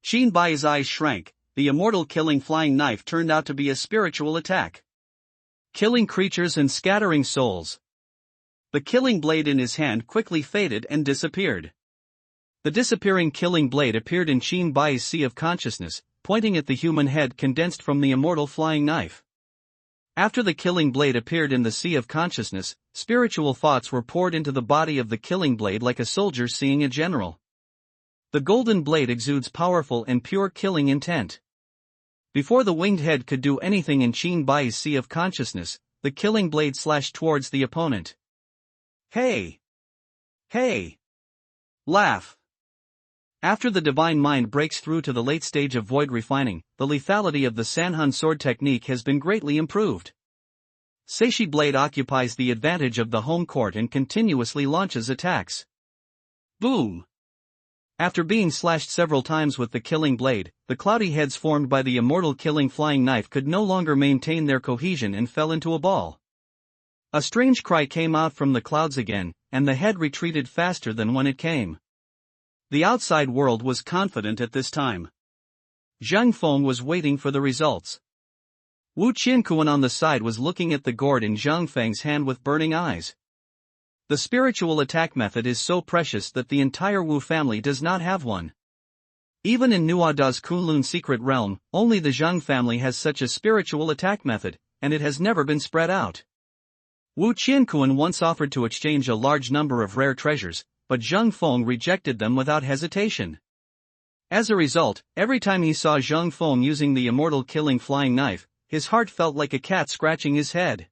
Jinbai's eyes shrank. The immortal killing flying knife turned out to be a spiritual attack. Killing creatures and scattering souls. The killing blade in his hand quickly faded and disappeared. The disappearing killing blade appeared in Jinbai's sea of consciousness, pointing at the human head condensed from the immortal flying knife. After the killing blade appeared in the sea of consciousness, spiritual thoughts were poured into the body of the killing blade like a soldier seeing a general. The golden blade exudes powerful and pure killing intent. Before the winged head could do anything in Jinbai's sea of consciousness, the killing blade slashed towards the opponent. Hey! Hey! Laugh! After the divine mind breaks through to the late stage of void refining, the lethality of the Sanhun sword technique has been greatly improved. Seishi blade occupies the advantage of the home court and continuously launches attacks. Boom! After being slashed several times with the killing blade, the cloudy heads formed by the immortal killing flying knife could no longer maintain their cohesion and fell into a ball. A strange cry came out from the clouds again, and the head retreated faster than when it came. The outside world was confident at this time. Zheng Feng was waiting for the results. Wu Qiankuan on the side was looking at the gourd in Zheng Feng's hand with burning eyes. The spiritual attack method is so precious that the entire Wu family does not have one. Even in Nuada's Kunlun secret realm, only the Zheng family has such a spiritual attack method, and it has never been spread out. Wu Qiankuan once offered to exchange a large number of rare treasures, but Zheng Feng rejected them without hesitation. As a result, every time he saw Zheng Feng using the immortal killing flying knife, his heart felt like a cat scratching his head.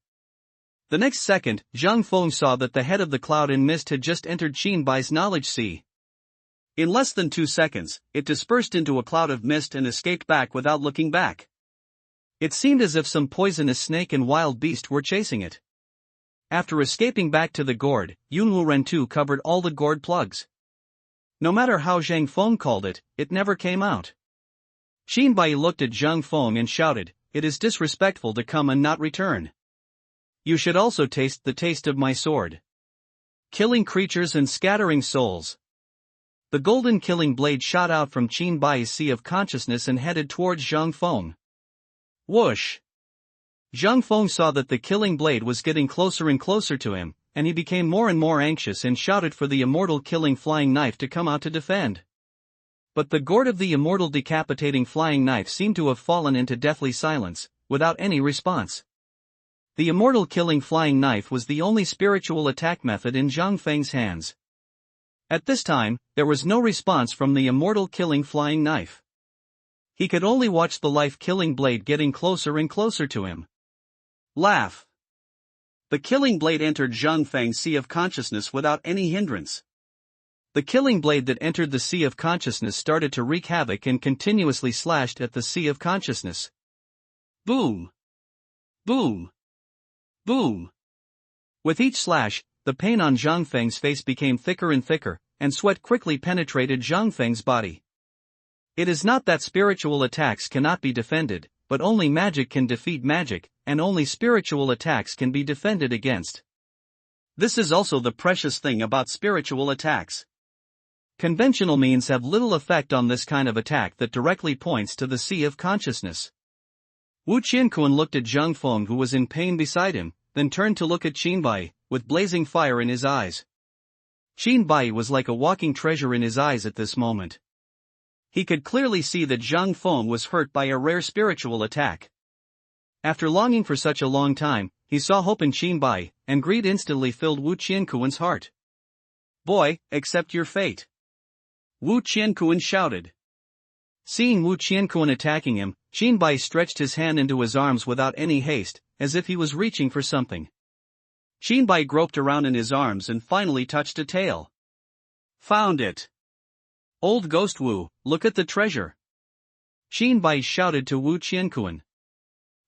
The next second, Zheng Feng saw that the head of the cloud in mist had just entered Jinbai's knowledge sea. In less than 2 seconds, it dispersed into a cloud of mist and escaped back without looking back. It seemed as if some poisonous snake and wild beast were chasing it. After escaping back to the gourd, Yunwu Rentu covered all the gourd plugs. No matter how Zheng Feng called it, it never came out. Jinbai looked at Zheng Feng and shouted, "It is disrespectful to come and not return. You should also taste the taste of my sword. Killing creatures and scattering souls." The golden killing blade shot out from Jinbai's sea of consciousness and headed towards Zheng Feng. Whoosh! Zheng Feng saw that the killing blade was getting closer and closer to him, and he became more and more anxious and shouted for the immortal killing flying knife to come out to defend. But the gourd of the immortal decapitating flying knife seemed to have fallen into deathly silence, without any response. The immortal killing flying knife was the only spiritual attack method in Zheng Feng's hands. At this time, there was no response from the immortal killing flying knife. He could only watch the life-killing blade getting closer and closer to him. Laugh! The killing blade entered Zheng Feng's sea of consciousness without any hindrance. The killing blade that entered the sea of consciousness started to wreak havoc and continuously slashed at the sea of consciousness. Boom! Boom! Boom! With each slash, the pain on Zheng Feng's face became thicker and thicker, and sweat quickly penetrated Zheng Feng's body. It is not that spiritual attacks cannot be defended, but only magic can defeat magic, and only spiritual attacks can be defended against. This is also the precious thing about spiritual attacks. Conventional means have little effect on this kind of attack that directly points to the sea of consciousness. Wu Qianquan looked at Zhang Feng, who was in pain beside him, then turned to look at Qin Bai, with blazing fire in his eyes. Qin Bai was like a walking treasure in his eyes at this moment. He could clearly see that Zhang Feng was hurt by a rare spiritual attack. After longing for such a long time, he saw hope in Qin Bai, and greed instantly filled Wu Qianquan's heart. "Boy, accept your fate!" Wu Qianquan shouted. Seeing Wu Qianquan attacking him, Qin Bai stretched his hand into his arms without any haste, as if he was reaching for something. Qin Bai groped around in his arms and finally touched a tail. "Found it! Old Ghost Wu, look at the treasure!" Qin Bai shouted to Wu Qianquan.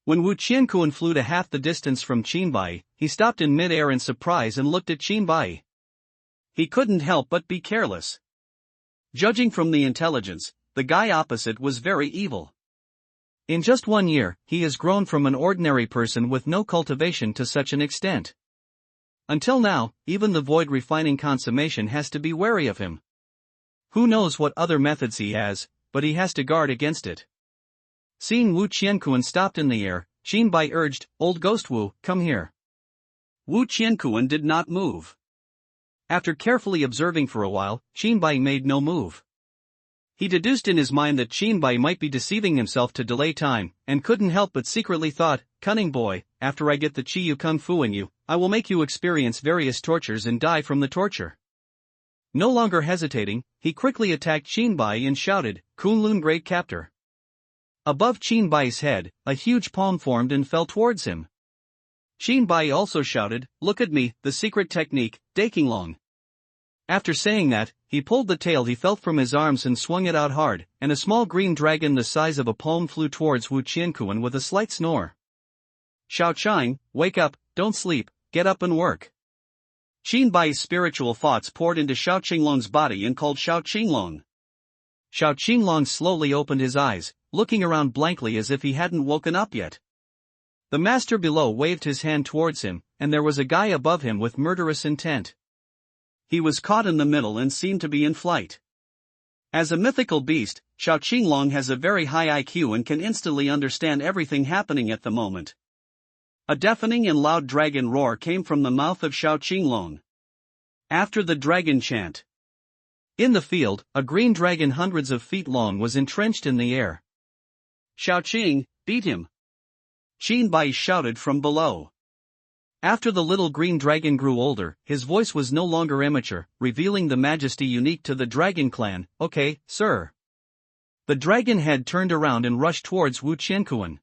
When Wu Qianquan flew to half the distance from Qin Bai, he stopped in mid-air in surprise and looked at Qin Bai. He couldn't help but be careless. Judging from the intelligence, the guy opposite was very evil. In just 1 year, he has grown from an ordinary person with no cultivation to such an extent. Until now, even the void refining consummation has to be wary of him. Who knows what other methods he has, but he has to guard against it. Seeing Wu Qianquan stopped in the air, Qin Bai urged, "Old Ghost Wu, come here." Wu Qianquan did not move. After carefully observing for a while, Qin Bai made no move. He deduced in his mind that Qin Bai might be deceiving himself to delay time, and couldn't help but secretly thought, "Cunning boy, after I get the Chi Yu Kung Fu in you, I will make you experience various tortures and die from the torture." No longer hesitating, he quickly attacked Qin Bai and shouted, "Kunlun Great Captor." Above Qin Bai's head, a huge palm formed and fell towards him. Qin Bai also shouted, "Look at me, the secret technique, Dakinglong." After saying that, he pulled the tail he felt from his arms and swung it out hard, and a small green dragon the size of a palm flew towards Wu Qianquan with a slight snore. "Shao Chang, wake up, don't sleep, get up and work." Qin Bai's spiritual thoughts poured into Shao Qinglong's body and called Shao Qinglong. Shao Qinglong slowly opened his eyes, looking around blankly as if he hadn't woken up yet. The master below waved his hand towards him, and there was a guy above him with murderous intent. He was caught in the middle and seemed to be in flight. As a mythical beast, Shao Qinglong has a very high IQ and can instantly understand everything happening at the moment. A deafening and loud dragon roar came from the mouth of Shao Qinglong. After the dragon chant. In the field, a green dragon hundreds of feet long was entrenched in the air. "Shao Qing, beat him!" Qin Bai shouted from below. After the little green dragon grew older, his voice was no longer immature, revealing the majesty unique to the dragon clan. "Okay, sir." The dragon head turned around and rushed towards Wu Qianquan.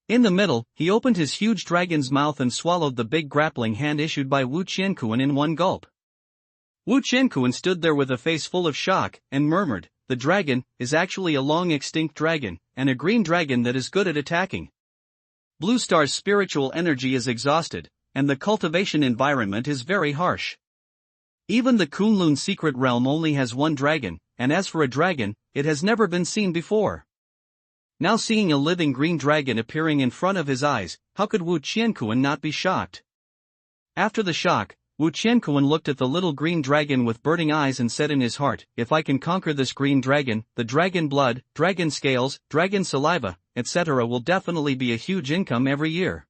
In the middle, he opened his huge dragon's mouth and swallowed the big grappling hand issued by Wu Qianquan in one gulp. Wu Qianquan stood there with a face full of shock, and murmured, "The dragon is actually a long-extinct dragon, and a green dragon that is good at attacking. Blue Star's spiritual energy is exhausted, and the cultivation environment is very harsh. Even the Kunlun secret realm only has one dragon, and as for a dragon, it has never been seen before." Now seeing a living green dragon appearing in front of his eyes, how could Wu Qianquan not be shocked? After the shock, Wu Qianquan looked at the little green dragon with burning eyes and said in his heart, "If I can conquer this green dragon, the dragon blood, dragon scales, dragon saliva, etc. will definitely be a huge income every year.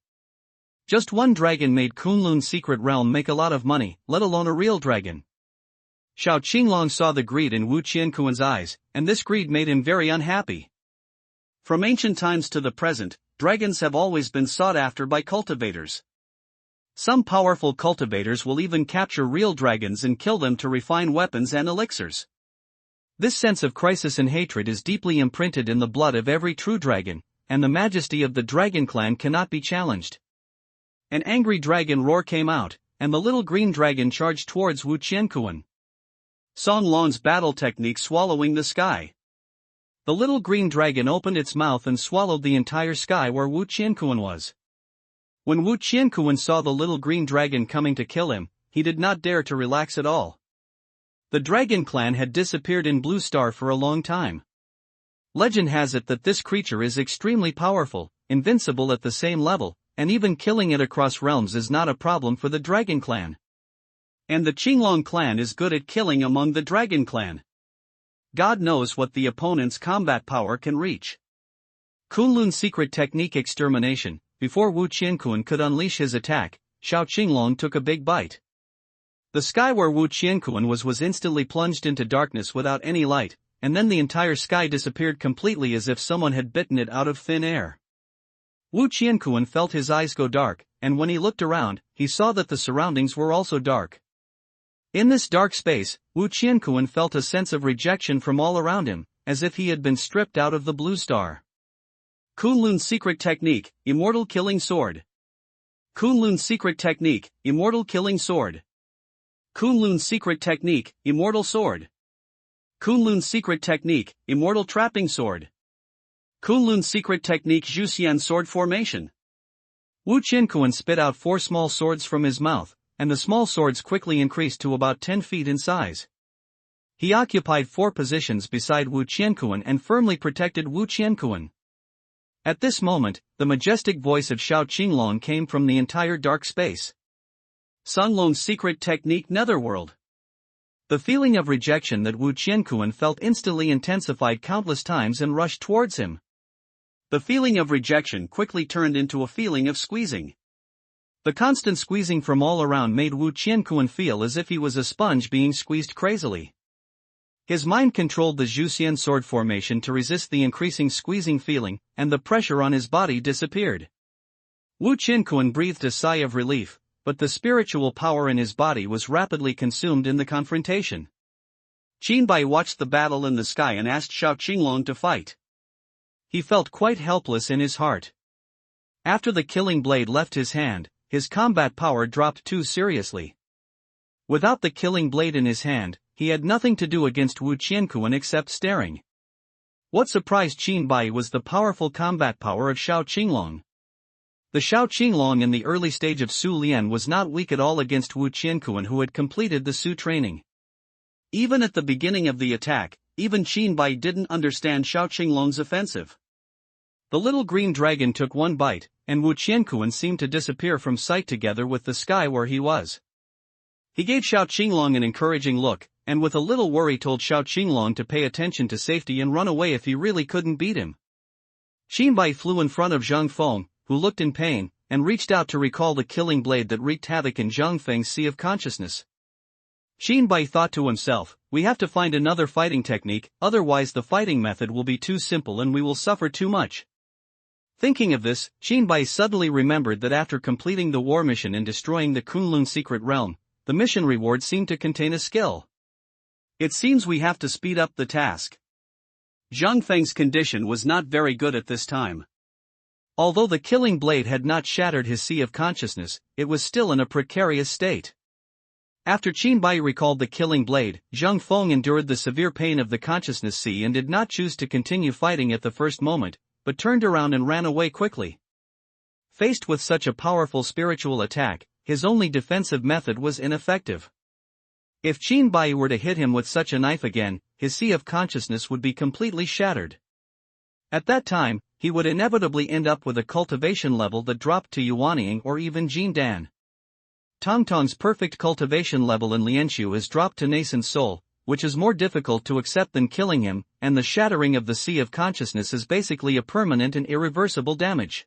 Just one dragon made Kunlun's secret realm make a lot of money, let alone a real dragon." Shao Qinglong saw the greed in Wu Qianquan's eyes, and this greed made him very unhappy. From ancient times to the present, dragons have always been sought after by cultivators. Some powerful cultivators will even capture real dragons and kill them to refine weapons and elixirs. This sense of crisis and hatred is deeply imprinted in the blood of every true dragon, and the majesty of the dragon clan cannot be challenged. An angry dragon roar came out, and the little green dragon charged towards Wu Qianquan. Song Long's battle technique swallowing the sky. The little green dragon opened its mouth and swallowed the entire sky where Wu Qianquan was. When Wu Qianquan saw the little green dragon coming to kill him, he did not dare to relax at all. The dragon clan had disappeared in Blue Star for a long time. Legend has it that this creature is extremely powerful, invincible at the same level, and even killing it across realms is not a problem for the dragon clan. And the Qinglong clan is good at killing among the dragon clan. God knows what the opponent's combat power can reach. Kunlun's secret technique extermination. Before Wu Qiankun could unleash his attack, Xiao Qinglong took a big bite. The sky where Wu Qiankun was instantly plunged into darkness without any light, and then the entire sky disappeared completely as if someone had bitten it out of thin air. Wu Qiankun felt his eyes go dark, and when he looked around, he saw that the surroundings were also dark. In this dark space, Wu Qiankun felt a sense of rejection from all around him, as if he had been stripped out of the blue star. Kunlun's secret technique, immortal killing sword. Kunlun's secret technique, immortal killing sword. Kunlun's secret technique, immortal sword. Kunlun's secret technique, immortal trapping sword. Kunlun's secret technique, Zhuxian sword formation. Wu Qiankun spit out 4 small swords from his mouth, and the small swords quickly increased to about 10 feet in size. He occupied 4 positions beside Wu Qiankun and firmly protected Wu Qiankun. At this moment, the majestic voice of Xiao Qinglong came from the entire dark space. Sunlong's secret technique, Netherworld. The feeling of rejection that Wu Qiankun felt instantly intensified countless times and rushed towards him. The feeling of rejection quickly turned into a feeling of squeezing. The constant squeezing from all around made Wu Qiankun feel as if he was a sponge being squeezed crazily. His mind controlled the Zhuxian sword formation to resist the increasing squeezing feeling, and the pressure on his body disappeared. Wu Qiankun breathed a sigh of relief, but the spiritual power in his body was rapidly consumed in the confrontation. Qin Bai watched the battle in the sky and asked Xiao Qinglong to fight. He felt quite helpless in his heart. After the killing blade left his hand, his combat power dropped too seriously. Without the killing blade in his hand, he had nothing to do against Wu Qiankun except staring. What surprised Qin Bai was the powerful combat power of Xiao Qinglong. The Xiao Qinglong in the early stage of Su Lian was not weak at all against Wu Qiankun, who had completed the Su training. Even at the beginning of the attack, even Qin Bai didn't understand Xiao Qinglong's offensive. The little green dragon took one bite, and Wu Qiankun seemed to disappear from sight together with the sky where he was. He gave Xiao Qinglong an encouraging look, and with a little worry told Xiao Qinglong to pay attention to safety and run away if he really couldn't beat him. Qin Bai flew in front of Zhang Feng, who looked in pain, and reached out to recall the killing blade that wreaked havoc in Zhang Feng's sea of consciousness. Qin Bai thought to himself, "We have to find another fighting technique, otherwise the fighting method will be too simple and we will suffer too much." Thinking of this, Qin Bai suddenly remembered that after completing the war mission and destroying the Kunlun secret realm, the mission reward seemed to contain a skill. It seems we have to speed up the task. Zhang Feng's condition was not very good at this time. Although the killing blade had not shattered his sea of consciousness, it was still in a precarious state. After Qin Bai recalled the killing blade, Zhang Feng endured the severe pain of the consciousness sea and did not choose to continue fighting at the first moment, but turned around and ran away quickly. Faced with such a powerful spiritual attack, his only defensive method was ineffective. If Qin Bai were to hit him with such a knife again, his sea of consciousness would be completely shattered. At that time, he would inevitably end up with a cultivation level that dropped to Yuanying or even Jin Dan. Tongtong's perfect cultivation level in Lianxiu is dropped to nascent soul, which is more difficult to accept than killing him, and the shattering of the sea of consciousness is basically a permanent and irreversible damage.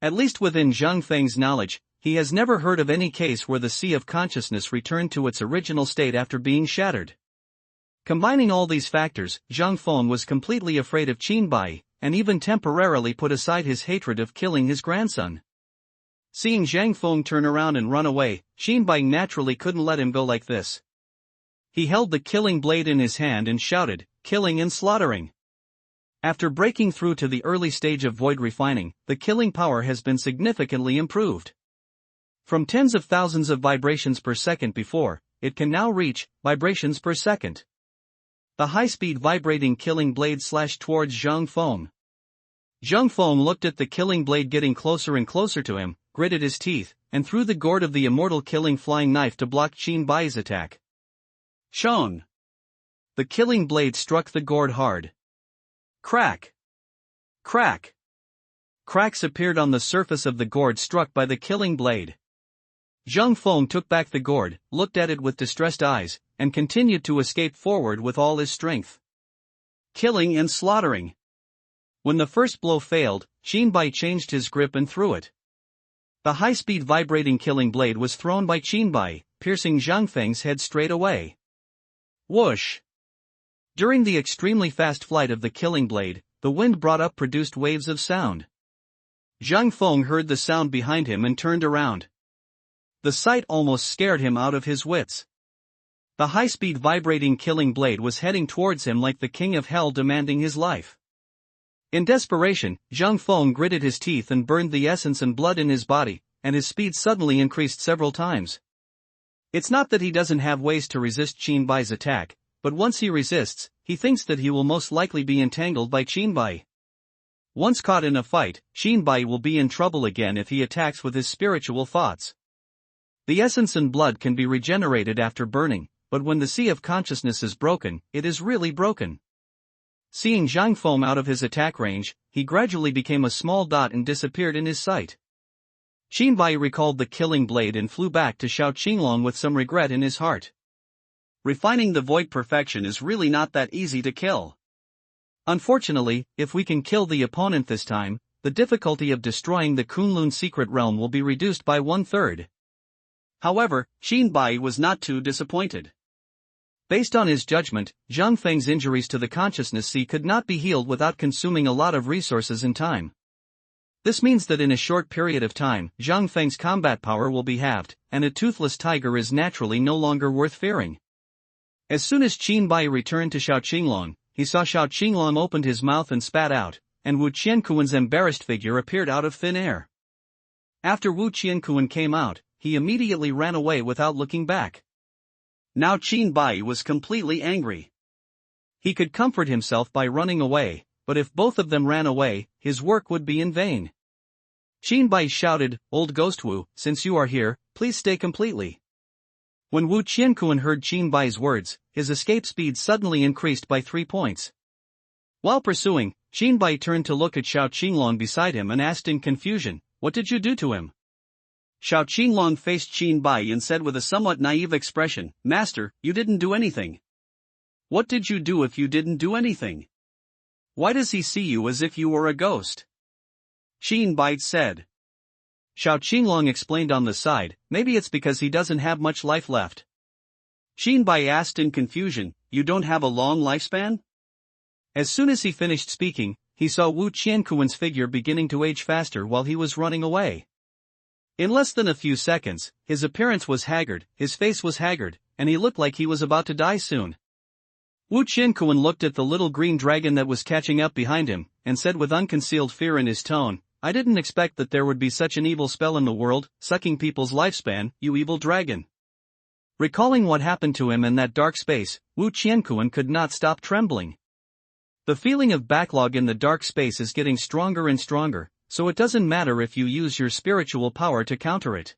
At least within Zhang Feng's knowledge, he has never heard of any case where the sea of consciousness returned to its original state after being shattered. Combining all these factors, Zhang Feng was completely afraid of Qin Bai, and even temporarily put aside his hatred of killing his grandson. Seeing Zhang Feng turn around and run away, Qin Bai naturally couldn't let him go like this. He held the killing blade in his hand and shouted, "Killing and slaughtering." After breaking through to the early stage of void refining, the killing power has been significantly improved. From tens of thousands of vibrations per second before, it can now reach vibrations per second. The high-speed vibrating killing blade slashed towards Zhang Feng. Zhang Feng looked at the killing blade getting closer and closer to him, gritted his teeth, and threw the gourd of the immortal killing flying knife to block Qin Bai's attack. Shong! The killing blade struck the gourd hard. Crack! Crack! Cracks appeared on the surface of the gourd struck by the killing blade. Zhang Feng took back the gourd, looked at it with distressed eyes, and continued to escape forward with all his strength. Killing and slaughtering. When the first blow failed, Qinbai changed his grip and threw it. The high-speed vibrating killing blade was thrown by Qinbai, piercing Zhang Feng's head straight away. Whoosh! During the extremely fast flight of the killing blade, the wind brought up produced waves of sound. Zhang Feng heard the sound behind him and turned around. The sight almost scared him out of his wits. The high-speed vibrating killing blade was heading towards him like the king of hell demanding his life. In desperation, Zhang Feng gritted his teeth and burned the essence and blood in his body, and his speed suddenly increased several times. It's not that he doesn't have ways to resist Qinbai's attack, but once he resists, he thinks that he will most likely be entangled by Qinbai. Once caught in a fight, Qinbai will be in trouble again if he attacks with his spiritual thoughts. The essence and blood can be regenerated after burning, but when the sea of consciousness is broken, it is really broken. Seeing Zhang Feng out of his attack range, he gradually became a small dot and disappeared in his sight. Qinbai recalled the killing blade and flew back to Xiao Qinglong with some regret in his heart. Refining the void perfection is really not that easy to kill. Unfortunately, if we can kill the opponent this time, the difficulty of destroying the Kunlun secret realm will be reduced by 1/3. However, Qinbai was not too disappointed. Based on his judgment, Zhang Feng's injuries to the consciousness sea could not be healed without consuming a lot of resources and time. This means that in a short period of time, Zhang Feng's combat power will be halved, and a toothless tiger is naturally no longer worth fearing. As soon as Qinbai returned to Xiao Qinglong, he saw Xiao Qinglong opened his mouth and spat out, and Wu Qiankuan's embarrassed figure appeared out of thin air. After Wu Qiankuan came out, he immediately ran away without looking back. Now Qinbai was completely angry. He could comfort himself by running away, but if both of them ran away, his work would be in vain. Qinbai shouted, "Old Ghost Wu, since you are here, please stay completely." When Wu Qiankuan heard Qinbai's words, his escape speed suddenly increased by 3 points. While pursuing, Qinbai turned to look at Xiao Qinglong beside him and asked in confusion, "What did you do to him?" Xiao Qinglong faced Qinbai and said with a somewhat naive expression, "Master, you didn't do anything." "What did you do if you didn't do anything? Why does he see you as if you were a ghost?" Qinbai said. Xiao Qinglong explained on the side, "Maybe it's because he doesn't have much life left." Qinbai asked in confusion, "You don't have a long lifespan?" As soon as he finished speaking, he saw Wu Qiankuan's figure beginning to age faster while he was running away. In less than a few seconds, his appearance was haggard, his face was haggard, and he looked like he was about to die soon. Wu Qiankuan looked at the little green dragon that was catching up behind him, and said with unconcealed fear in his tone, "I didn't expect that there would be such an evil spell in the world, sucking people's lifespan, you evil dragon." Recalling what happened to him in that dark space, Wu Qiankuan could not stop trembling. The feeling of backlog in the dark space is getting stronger and stronger, so it doesn't matter if you use your spiritual power to counter it.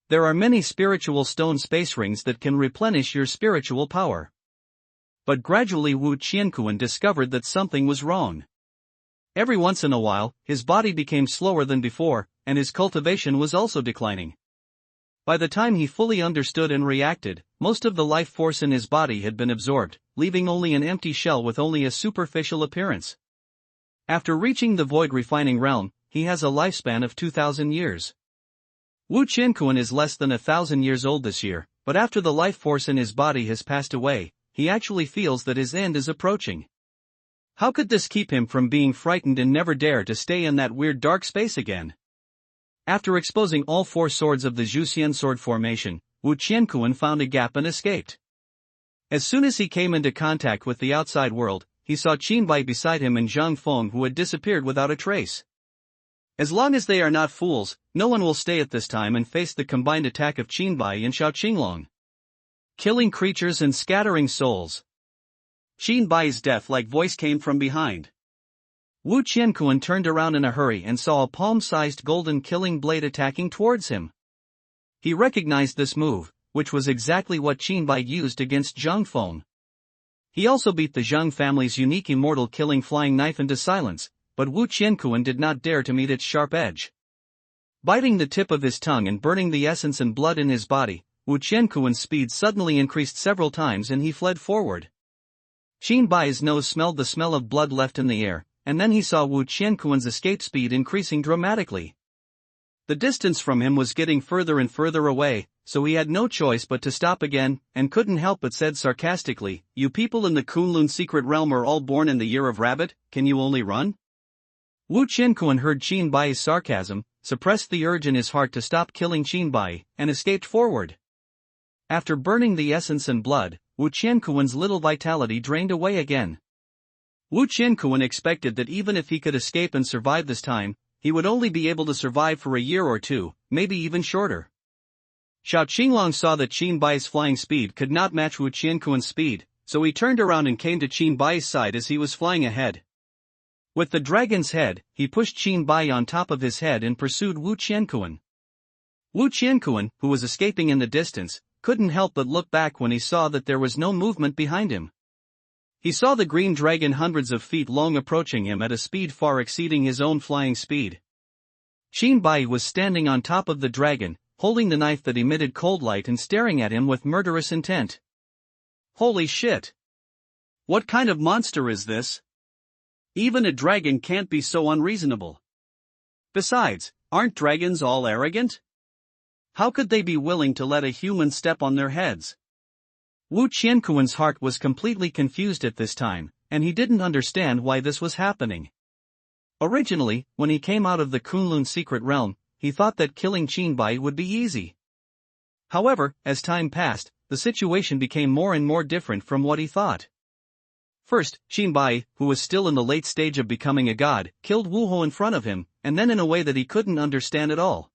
There are many spiritual stone space rings that can replenish your spiritual power. But gradually Wu Qiankuan discovered that something was wrong. Every once in a while, his body became slower than before, and his cultivation was also declining. By the time he fully understood and reacted, most of the life force in his body had been absorbed, leaving only an empty shell with only a superficial appearance. After reaching the void refining realm, he has a lifespan of 2,000 years. Wu Qiankuan is less than 1,000 years old this year, but after the life force in his body has passed away, he actually feels that his end is approaching. How could this keep him from being frightened and never dare to stay in that weird dark space again? After exposing all 4 swords of the Zhuxian sword formation, Wu Qiankuan found a gap and escaped. As soon as he came into contact with the outside world, he saw Qinbai beside him and Zhang Feng who had disappeared without a trace. As long as they are not fools, no one will stay at this time and face the combined attack of Qinbai and Xiao Qinglong. Killing creatures and scattering souls. Qinbai's death-like voice came from behind. Wu Qiankuan turned around in a hurry and saw a palm-sized golden killing blade attacking towards him. He recognized this move, which was exactly what Qinbai used against Zhang Feng. He also beat the Zhang family's unique immortal killing flying knife into silence, but Wu Qiankuan did not dare to meet its sharp edge. Biting the tip of his tongue and burning the essence and blood in his body, Wu Qiankuan's speed suddenly increased several times and he fled forward. Qinbai's nose smelled the smell of blood left in the air, and then he saw Wu Qianquan's escape speed increasing dramatically. The distance from him was getting further and further away, so he had no choice but to stop again, and couldn't help but said sarcastically, "You people in the Kunlun secret realm are all born in the year of rabbit, can you only run?" Wu Qianquan heard Qin Bai's sarcasm, suppressed the urge in his heart to stop killing Qin Bai, and escaped forward. After burning the essence and blood, Wu Qianquan's little vitality drained away again. Wu Qianquan expected that even if he could escape and survive this time, he would only be able to survive for a year or two, maybe even shorter. Xiao Qinglong saw that Qin Bai's flying speed could not match Wu Qianquan's speed, so he turned around and came to Qin Bai's side as he was flying ahead. With the dragon's head, he pushed Qin Bai on top of his head and pursued Wu Qianquan. Wu Qianquan, who was escaping in the distance, couldn't help but look back when he saw that there was no movement behind him. He saw the green dragon hundreds of feet long approaching him at a speed far exceeding his own flying speed. Qin Bai was standing on top of the dragon, holding the knife that emitted cold light and staring at him with murderous intent. Holy shit! What kind of monster is this? Even a dragon can't be so unreasonable. Besides, aren't dragons all arrogant? How could they be willing to let a human step on their heads? Wu Qianquan's heart was completely confused at this time, and he didn't understand why this was happening. Originally, when he came out of the Kunlun secret realm, he thought that killing Qin Bai would be easy. However, as time passed, the situation became more and more different from what he thought. First, Qin Bai, who was still in the late stage of becoming a god, killed Wu Hou in front of him, and then in a way that he couldn't understand at all.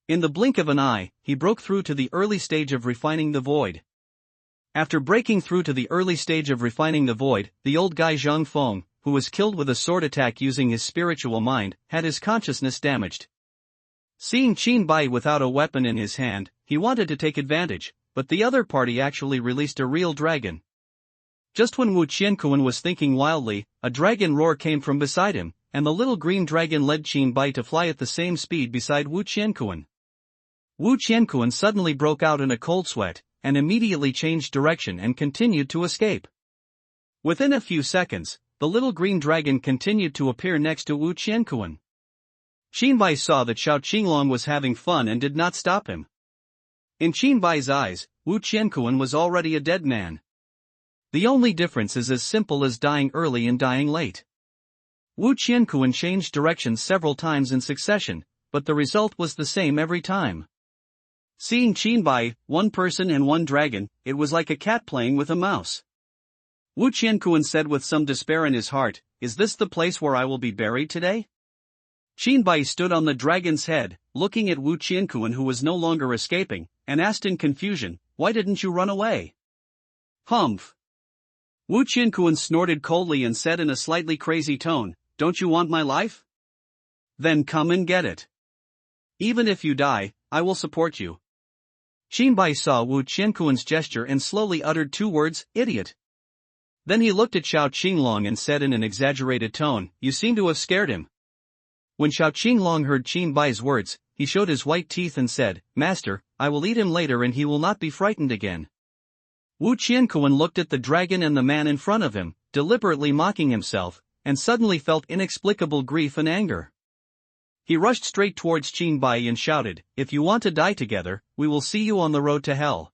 In the blink of an eye, he broke through to the early stage of refining the void. After breaking through to the early stage of refining the void, the old guy Zhang Feng, who was killed with a sword attack using his spiritual mind, had his consciousness damaged. Seeing Qin Bai without a weapon in his hand, he wanted to take advantage, but the other party actually released a real dragon. Just when Wu Qianquan was thinking wildly, a dragon roar came from beside him, and the little green dragon led Qin Bai to fly at the same speed beside Wu Qianquan. Wu Qianquan suddenly broke out in a cold sweat, and immediately changed direction and continued to escape. Within a few seconds, the little green dragon continued to appear next to Wu Qianquan. Qin Bai saw that Xiao Qinglong was having fun and did not stop him. In Qin Bai's eyes, Wu Qianquan was already a dead man. The only difference is as simple as dying early and dying late. Wu Qianquan changed direction several times in succession, but the result was the same every time. Seeing Qin Bai, one person and one dragon, it was like a cat playing with a mouse. Wu Qianquan said with some despair in his heart, "Is this the place where I will be buried today?" Qin Bai stood on the dragon's head, looking at Wu Qianquan who was no longer escaping, and asked in confusion, "Why didn't you run away?" "Humph." Wu Qianquan snorted coldly and said in a slightly crazy tone, "Don't you want my life? Then come and get it. Even if you die, I will support you." Qin Bai saw Wu Qianquan's gesture and slowly uttered two words, "Idiot." Then he looked at Xiao Qinglong and said in an exaggerated tone, "You seem to have scared him." When Xiao Qinglong heard Qin Bai's words, he showed his white teeth and said, "Master, I will eat him later and he will not be frightened again." Wu Qianquan looked at the dragon and the man in front of him, deliberately mocking himself, and suddenly felt inexplicable grief and anger. He rushed straight towards Qin Bai and shouted, "If you want to die together, we will see you on the road to hell."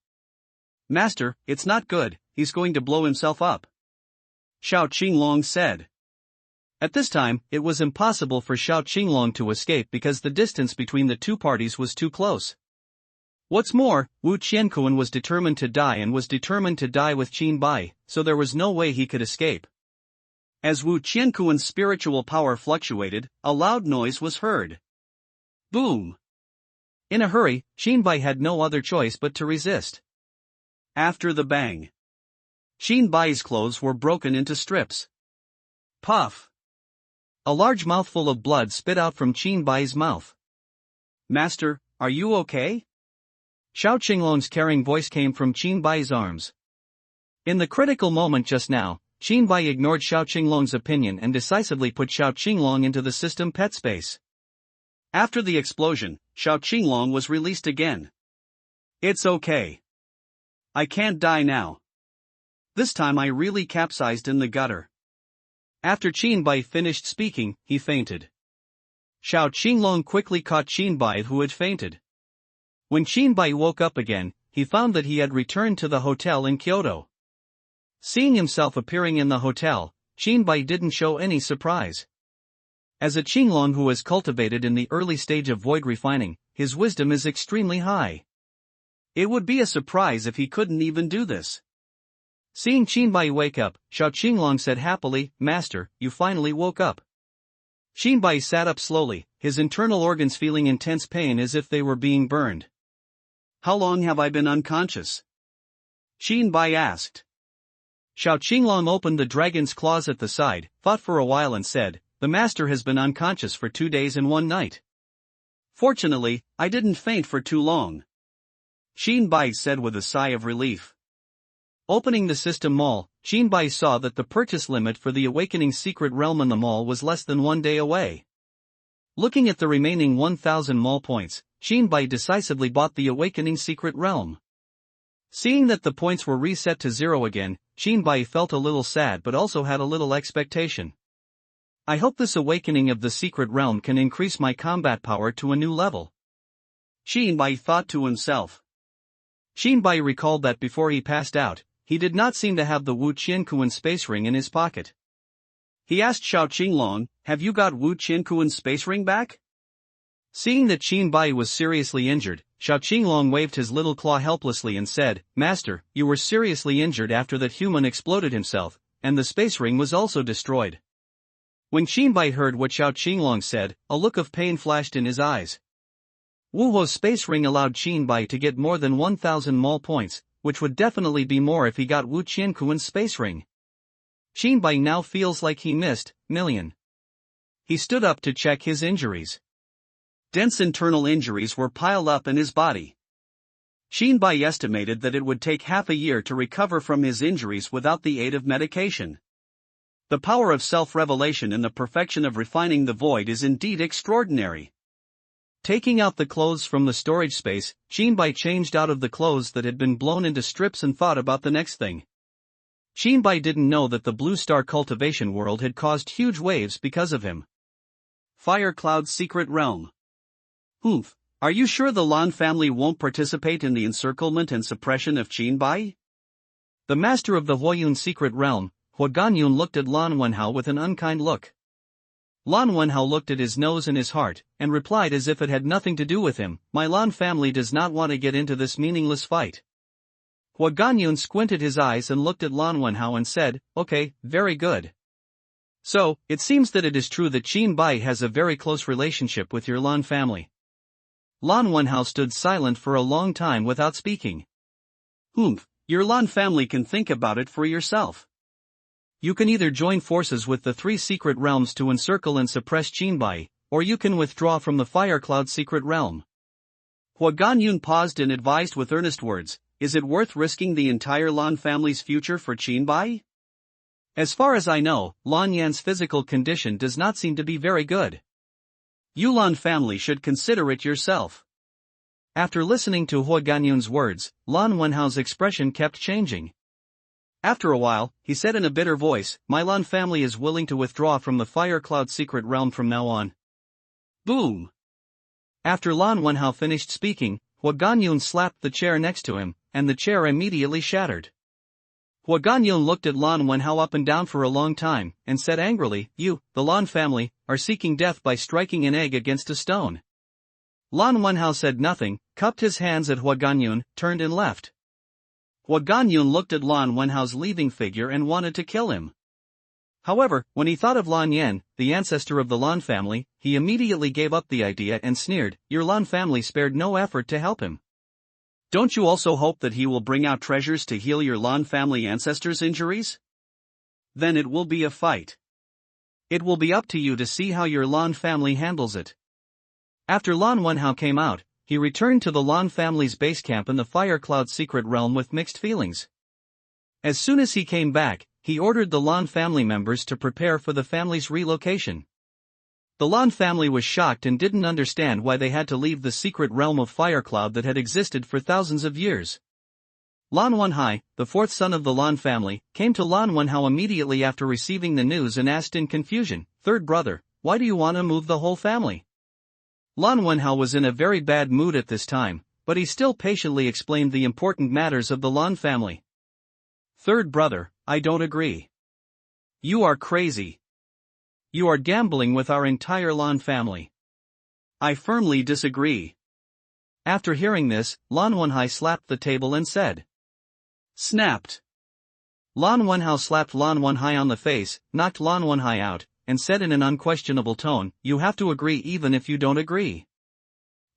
"Master, it's not good, he's going to blow himself up," Xiao Qinglong said. At this time, it was impossible for Xiao Qinglong to escape because the distance between the two parties was too close. What's more, Wu Qianquan was determined to die and was determined to die with Qin Bai, so there was no way he could escape. As Wu Qianquan's spiritual power fluctuated, a loud noise was heard. Boom! In a hurry, Qin Bai had no other choice but to resist. After the bang, Qin Bai's clothes were broken into strips. Puff! A large mouthful of blood spit out from Qin Bai's mouth. "Master, are you okay?" Xiao Qinglong's caring voice came from Qin Bai's arms. In the critical moment just now, Qin Bai ignored Xiao Qinglong's opinion and decisively put Xiao Qinglong into the system pet space. After the explosion, Xiao Qinglong was released again. "It's okay. I can't die now. This time I really capsized in the gutter." After Qin Bai finished speaking, he fainted. Xiao Qinglong quickly caught Qin Bai, who had fainted. When Qin Bai woke up again, he found that he had returned to the hotel in Kyoto. Seeing himself appearing in the hotel, Qin Bai didn't show any surprise. As a Qinglong who was cultivated in the early stage of void refining, his wisdom is extremely high. It would be a surprise if he couldn't even do this. Seeing Qin Bai wake up, Xiao Qinglong said happily, "Master, you finally woke up." Qin Bai sat up slowly, his internal organs feeling intense pain as if they were being burned. "How long have I been unconscious?" Qin Bai asked. Xiao Qinglong opened the dragon's claws at the side, thought for a while and said, "The master has been unconscious for 2 days and 1 night. Fortunately, I didn't faint for too long." Qin Bai said with a sigh of relief. Opening the system mall, Qin Bai saw that the purchase limit for the Awakening Secret Realm in the mall was less than 1 day away. Looking at the remaining 1,000 mall points, Qin Bai decisively bought the Awakening Secret Realm. Seeing that the points were reset to 0 again, Qin Bai felt a little sad but also had a little expectation. "I hope this awakening of the secret realm can increase my combat power to a new level," Qin Bai thought to himself. Qin Bai recalled that before he passed out, he did not seem to have the Wu Qiankuan space ring in his pocket. He asked Xiao Qinglong, "Have you got Wu Qiankuan's space ring back?" Seeing that Qin Bai was seriously injured, Xiao Qinglong waved his little claw helplessly and said, "Master, you were seriously injured after that human exploded himself, and the space ring was also destroyed." When Qin Bai heard what Xiao Qinglong said, a look of pain flashed in his eyes. Wu Ho's space ring allowed Qin Bai to get more than 1,000 mall points, which would definitely be more if he got Wu Qiankuan's space ring. Qin Bai now feels like he missed million. He stood up to check his injuries. Dense internal injuries were piled up in his body. Qin Bai estimated that it would take half a year to recover from his injuries without the aid of medication. The power of self-revelation and the perfection of refining the void is indeed extraordinary. Taking out the clothes from the storage space, Qin Bai changed out of the clothes that had been blown into strips and thought about the next thing. Qin Bai didn't know that the Blue Star cultivation world had caused huge waves because of him. Fire Cloud's secret realm. Humph, are you sure the Lan family won't participate in the encirclement and suppression of Qin Bai? The master of the Huoyun secret realm, Hua Ganyun, looked at Lan Wenhao with an unkind look. Lan Wenhao looked at his nose and his heart, and replied as if it had nothing to do with him, "My Lan family does not want to get into this meaningless fight." Hua Ganyun squinted his eyes and looked at Lan Wenhao and said, "Okay, very good. So, it seems that it is true that Qin Bai has a very close relationship with your Lan family." Lan Wenhao stood silent for a long time without speaking. "Humph, your Lan family can think about it for yourself. You can either join forces with the 3 secret realms to encircle and suppress Qin Bai, or you can withdraw from the Fire Cloud secret realm." Hua Ganyun paused and advised with earnest words, "Is it worth risking the entire Lan family's future for Qin Bai? As far as I know, Lan Yan's physical condition does not seem to be very good. You Lan family should consider it yourself." After listening to Hua Ganyun's words, Lan Wenhao's expression kept changing. After a while, he said in a bitter voice, "My Lan family is willing to withdraw from the Fire Cloud secret realm from now on." Boom! After Lan Wenhao finished speaking, Hua Ganyun slapped the chair next to him, and the chair immediately shattered. Hua Ganyun looked at Lan Wenhao up and down for a long time, and said angrily, "You, the Lan family, are seeking death by striking an egg against a stone." Lan Wenhao said nothing, cupped his hands at Hua Ganyun, turned and left. Hua Ganyun looked at Lan Wenhao's leaving figure and wanted to kill him. However, when he thought of Lan Yan, the ancestor of the Lan family, he immediately gave up the idea and sneered, "Your Lan family spared no effort to help him. Don't you also hope that he will bring out treasures to heal your Lan family ancestors' injuries? Then it will be a fight. It will be up to you to see how your Lan family handles it." After Lan Wenhao came out, he returned to the Lan family's base camp in the Fire Cloud secret realm with mixed feelings. As soon as he came back, he ordered the Lan family members to prepare for the family's relocation. The Lan family was shocked and didn't understand why they had to leave the secret realm of Fire Cloud that had existed for thousands of years. Lan Wonhai, the fourth son of the Lan family, came to Lan Wonhao immediately after receiving the news and asked in confusion, "Third brother, why do you want to move the whole family?" Lan Wonhao was in a very bad mood at this time, but he still patiently explained the important matters of the Lan family. "Third brother, I don't agree. You are crazy. You are gambling with our entire Lan family. I firmly disagree." After hearing this, Lan Wonhai slapped the table and said, "Snapped." Lan Wonhao slapped Lan Wonhai on the face, knocked Lan Wonhai out, and said in an unquestionable tone, "You have to agree even if you don't agree.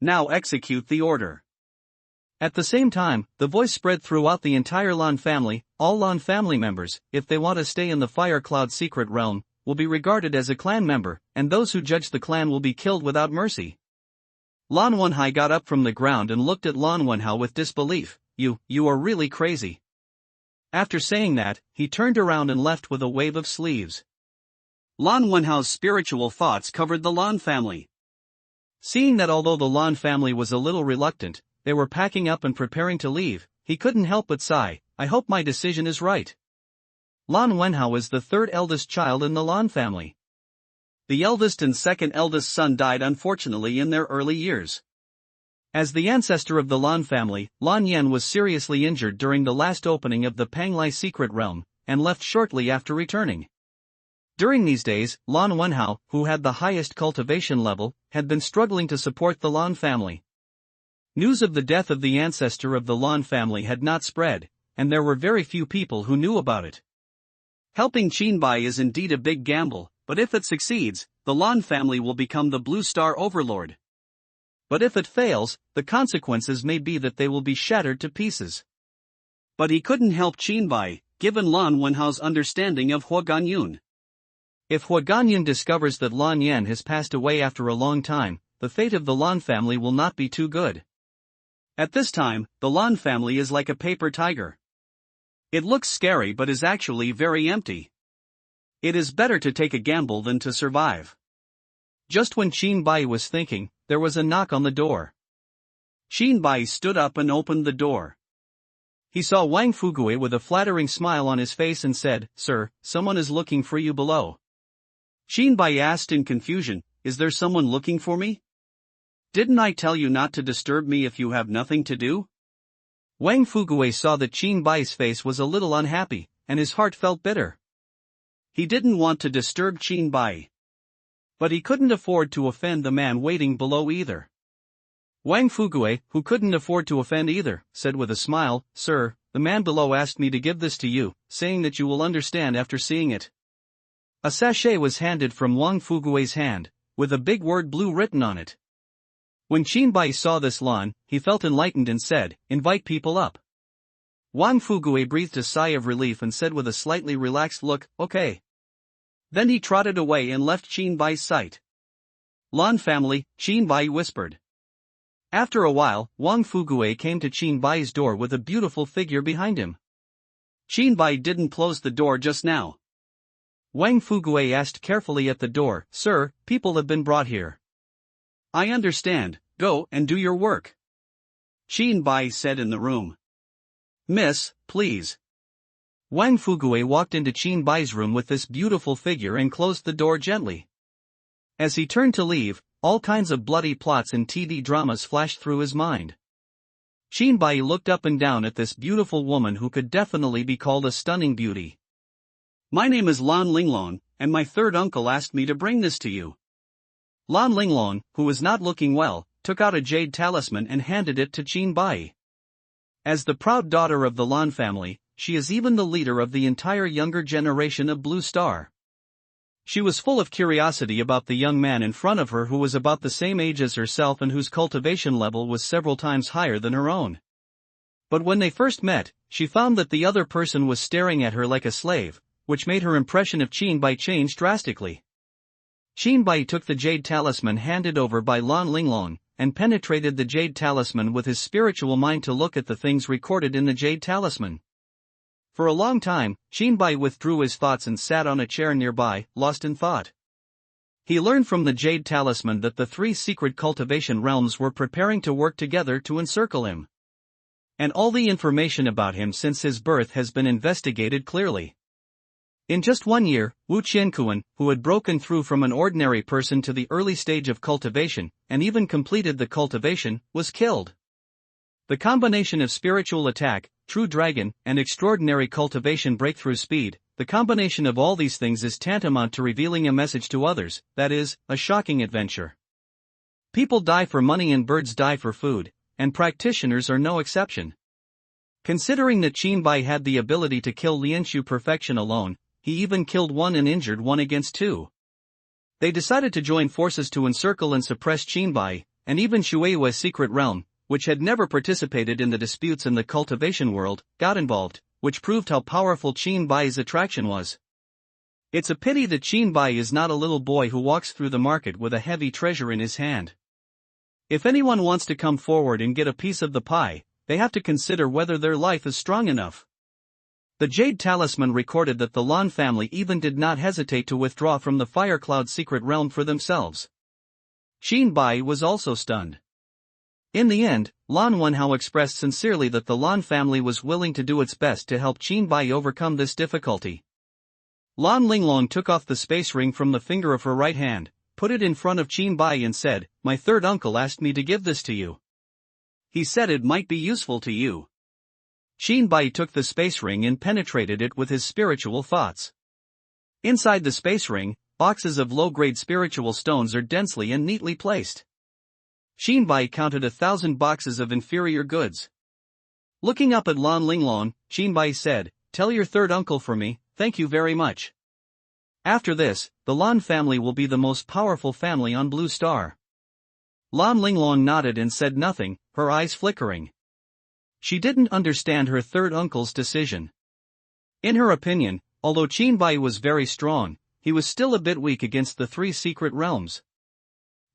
Now execute the order." At the same time, the voice spread throughout the entire Lan family. All Lan family members, if they want to stay in the Fire Cloud secret realm, will be regarded as a clan member, and those who judge the clan will be killed without mercy. Lan Wonhai got up from the ground and looked at Lan Wonhao with disbelief. You are really crazy." After saying that, he turned around and left with a wave of sleeves. Lan Wonhao's spiritual thoughts covered the Lan family. Seeing that although the Lan family was a little reluctant, they were packing up and preparing to leave, he couldn't help but sigh, "I hope my decision is right." Lan Wonhao is the third eldest child in the Lan family. The eldest and second eldest son died unfortunately in their early years. As the ancestor of the Lan family, Lan Yan was seriously injured during the last opening of the Panglai secret realm, and left shortly after returning. During these days, Lan Wonhao, who had the highest cultivation level, had been struggling to support the Lan family. News of the death of the ancestor of the Lan family had not spread, and there were very few people who knew about it. Helping Qinbai is indeed a big gamble, but if it succeeds, the Lan family will become the Blue Star Overlord. But if it fails, the consequences may be that they will be shattered to pieces. But he couldn't help Qinbai, given Lan Wonhao's understanding of Hua Ganyun. If Hua Ganyun discovers that Lan Yan has passed away after a long time, the fate of the Lan family will not be too good. At this time, the Lan family is like a paper tiger. It looks scary but is actually very empty. It is better to take a gamble than to survive. Just when Qinbai was thinking, there was a knock on the door. Qinbai stood up and opened the door. He saw Wang Fugue with a flattering smile on his face and said, "Sir, someone is looking for you below." Qinbai asked in confusion, "Is there someone looking for me? Didn't I tell you not to disturb me if you have nothing to do?" Wang Fugue saw that Qinbai's face was a little unhappy, and his heart felt bitter. He didn't want to disturb Qinbai. But he couldn't afford to offend the man waiting below either. Wang Fugue, who couldn't afford to offend either, said with a smile, "Sir, the man below asked me to give this to you, saying that you will understand after seeing it." A sachet was handed from Wang Fugue's hand, with a big word blue written on it. When Qinbai saw this Lan, he felt enlightened and said, "Invite people up." Wang Fugue breathed a sigh of relief and said with a slightly relaxed look, "Okay." Then he trotted away and left Qinbai's sight. "Lan family," Qinbai whispered. After a while, Wang Fugue came to Qinbai's door with a beautiful figure behind him. Qinbai didn't close the door just now. Wang Fugue asked carefully at the door, "Sir, people have been brought here." "I understand, go and do your work," Qinbai said in the room. "Miss, please." Wang Fugue walked into Qinbai's room with this beautiful figure and closed the door gently. As he turned to leave, all kinds of bloody plots and TV dramas flashed through his mind. Qinbai looked up and down at this beautiful woman who could definitely be called a stunning beauty. "My name is Lan Linglong, and my third uncle asked me to bring this to you." Lan Linglong, who was not looking well, took out a jade talisman and handed it to Qinbai. As the proud daughter of the Lan family, she is even the leader of the entire younger generation of Blue Star. She was full of curiosity about the young man in front of her who was about the same age as herself and whose cultivation level was several times higher than her own. But when they first met, she found that the other person was staring at her like a slave, which made her impression of Qinbai change drastically. Qinbai took the jade talisman handed over by Lan Linglong, and penetrated the jade talisman with his spiritual mind to look at the things recorded in the jade talisman. For a long time, Qinbai withdrew his thoughts and sat on a chair nearby, lost in thought. He learned from the jade talisman that the three secret cultivation realms were preparing to work together to encircle him. And all the information about him since his birth has been investigated clearly. In just 1 year, Wu Qiankuan, who had broken through from an ordinary person to the early stage of cultivation, and even completed the cultivation, was killed. The combination of spiritual attack, true dragon, and extraordinary cultivation breakthrough speed, the combination of all these things is tantamount to revealing a message to others, that is, a shocking adventure. People die for money and birds die for food, and practitioners are no exception. Considering that Qin Bai had the ability to kill Lianshu perfection alone, he even killed one and injured one against two. They decided to join forces to encircle and suppress Qin Bai, and even Shuei's secret realm, which had never participated in the disputes in the cultivation world, got involved, which proved how powerful Qin Bai's attraction was. It's a pity that Qin Bai is not a little boy who walks through the market with a heavy treasure in his hand. If anyone wants to come forward and get a piece of the pie, they have to consider whether their life is strong enough. The Jade Talisman recorded that the Lan family even did not hesitate to withdraw from the Fire Cloud secret realm for themselves. Qin Bai was also stunned. In the end, Lan Wenhao expressed sincerely that the Lan family was willing to do its best to help Qin Bai overcome this difficulty. Lan Linglong took off the space ring from the finger of her right hand, put it in front of Qin Bai and said, "My third uncle asked me to give this to you. He said it might be useful to you." Qin Bai took the space ring and penetrated it with his spiritual thoughts. Inside the space ring, boxes of low-grade spiritual stones are densely and neatly placed. Qin Bai counted 1,000 boxes of inferior goods. Looking up at Lan Linglong, Qin Bai said, "Tell your third uncle for me, thank you very much. After this, the Lan family will be the most powerful family on Blue Star." Lan Linglong nodded and said nothing, her eyes flickering. She didn't understand her third uncle's decision. In her opinion, although Qin Bai was very strong, he was still a bit weak against the 3 secret realms.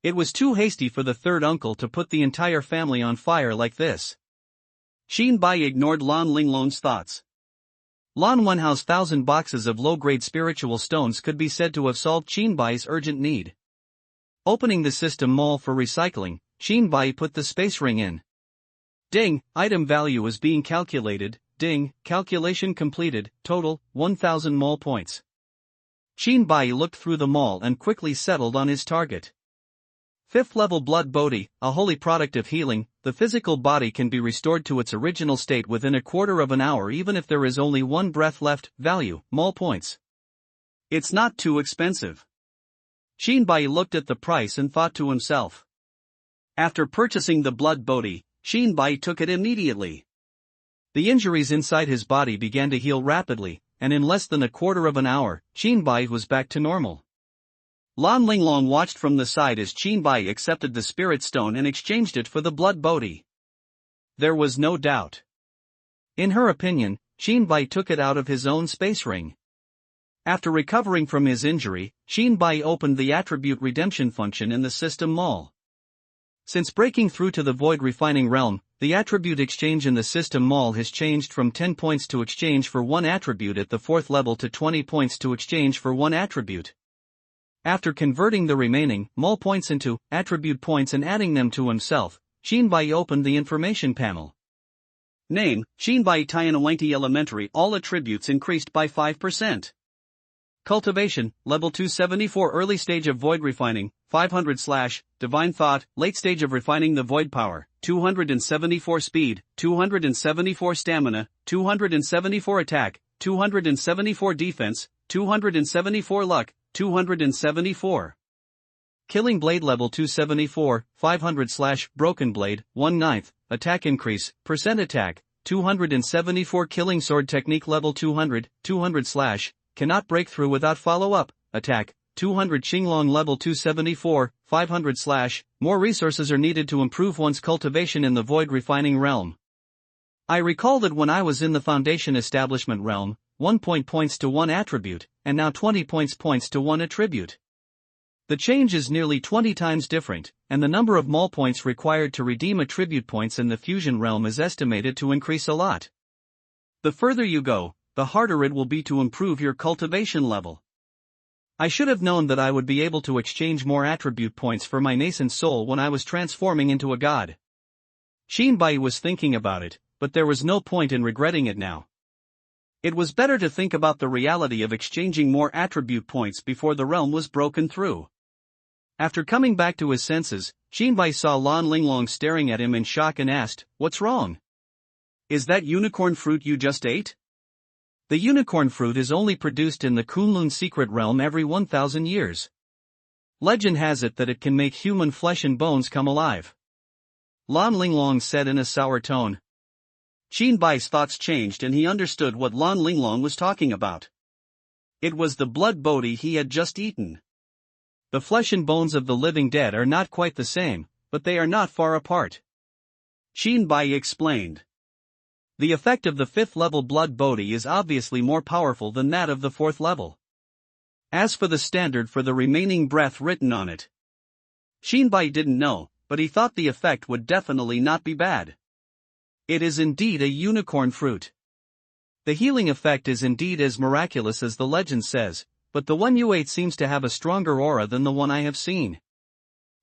It was too hasty for the third uncle to put the entire family on fire like this. Qin Bai ignored Lan Linglong's thoughts. Lan Wenhao's 1,000 boxes of low-grade spiritual stones could be said to have solved Qin Bai's urgent need. Opening the system mall for recycling, Qin Bai put the space ring in. Ding, item value is being calculated, ding, calculation completed, total, 1,000 mall points. Qin Bai looked through the mall and quickly settled on his target. 5th level blood bodhi, a holy product of healing, the physical body can be restored to its original state within a quarter of an hour even if there is only 1 breath left, value, mall points. It's not too expensive. Qin Bai looked at the price and thought to himself. After purchasing the blood bodhi, Qin Bai took it immediately. The injuries inside his body began to heal rapidly, and in less than a quarter of an hour, Qin Bai was back to normal. Lan Linglong watched from the side as Qin Bai accepted the spirit stone and exchanged it for the blood bodhi. There was no doubt. In her opinion, Qin Bai took it out of his own space ring. After recovering from his injury, Qin Bai opened the attribute redemption function in the system mall. Since breaking through to the void refining realm, the attribute exchange in the system mall has changed from 10 points to exchange for 1 attribute at the 4th level to 20 points to exchange for 1 attribute. After converting the remaining mall points into attribute points and adding them to himself, Qin Bai opened the information panel. Name, Qin Bai Tianawangti Elementary. All attributes increased by 5%. Cultivation, level 274. Early stage of void refining, 500/ divine thought. Late stage of refining the void power, 274 speed, 274 stamina, 274 attack, 274 defense, 274 luck, 274. Killing blade level 274, 500/ broken blade, 1/9, attack increase, percent attack, 274. Killing sword technique level 200, 200/ cannot break through without follow-up, attack, 200. Qinglong level 274, 500/. More resources are needed to improve one's cultivation in the void refining realm. I recall that when I was in the foundation establishment realm, 1 point points to 1 attribute, and now 20 points to 1 attribute. The change is nearly 20 times different, and the number of mall points required to redeem attribute points in the fusion realm is estimated to increase a lot. The further you go, the harder it will be to improve your cultivation level. I should have known that I would be able to exchange more attribute points for my nascent soul when I was transforming into a god. Qin Bai was thinking about it, but there was no point in regretting it now. It was better to think about the reality of exchanging more attribute points before the realm was broken through. After coming back to his senses, Jinbai saw Lan Linglong staring at him in shock and asked, "What's wrong? Is that unicorn fruit you just ate?" The unicorn fruit is only produced in the Kunlun secret realm every 1,000 years. Legend has it that it can make human flesh and bones come alive. Lan Linglong said in a sour tone. Jinbai's thoughts changed and he understood what Lan Linglong was talking about. It was the blood bodhi he had just eaten. The flesh and bones of the living dead are not quite the same, but they are not far apart. Jinbai explained. The effect of the 5th level blood bodhi is obviously more powerful than that of the 4th level. As for the standard for the remaining breath written on it, Jinbai didn't know, but he thought the effect would definitely not be bad. It is indeed a unicorn fruit. The healing effect is indeed as miraculous as the legend says, but the one you ate seems to have a stronger aura than the one I have seen.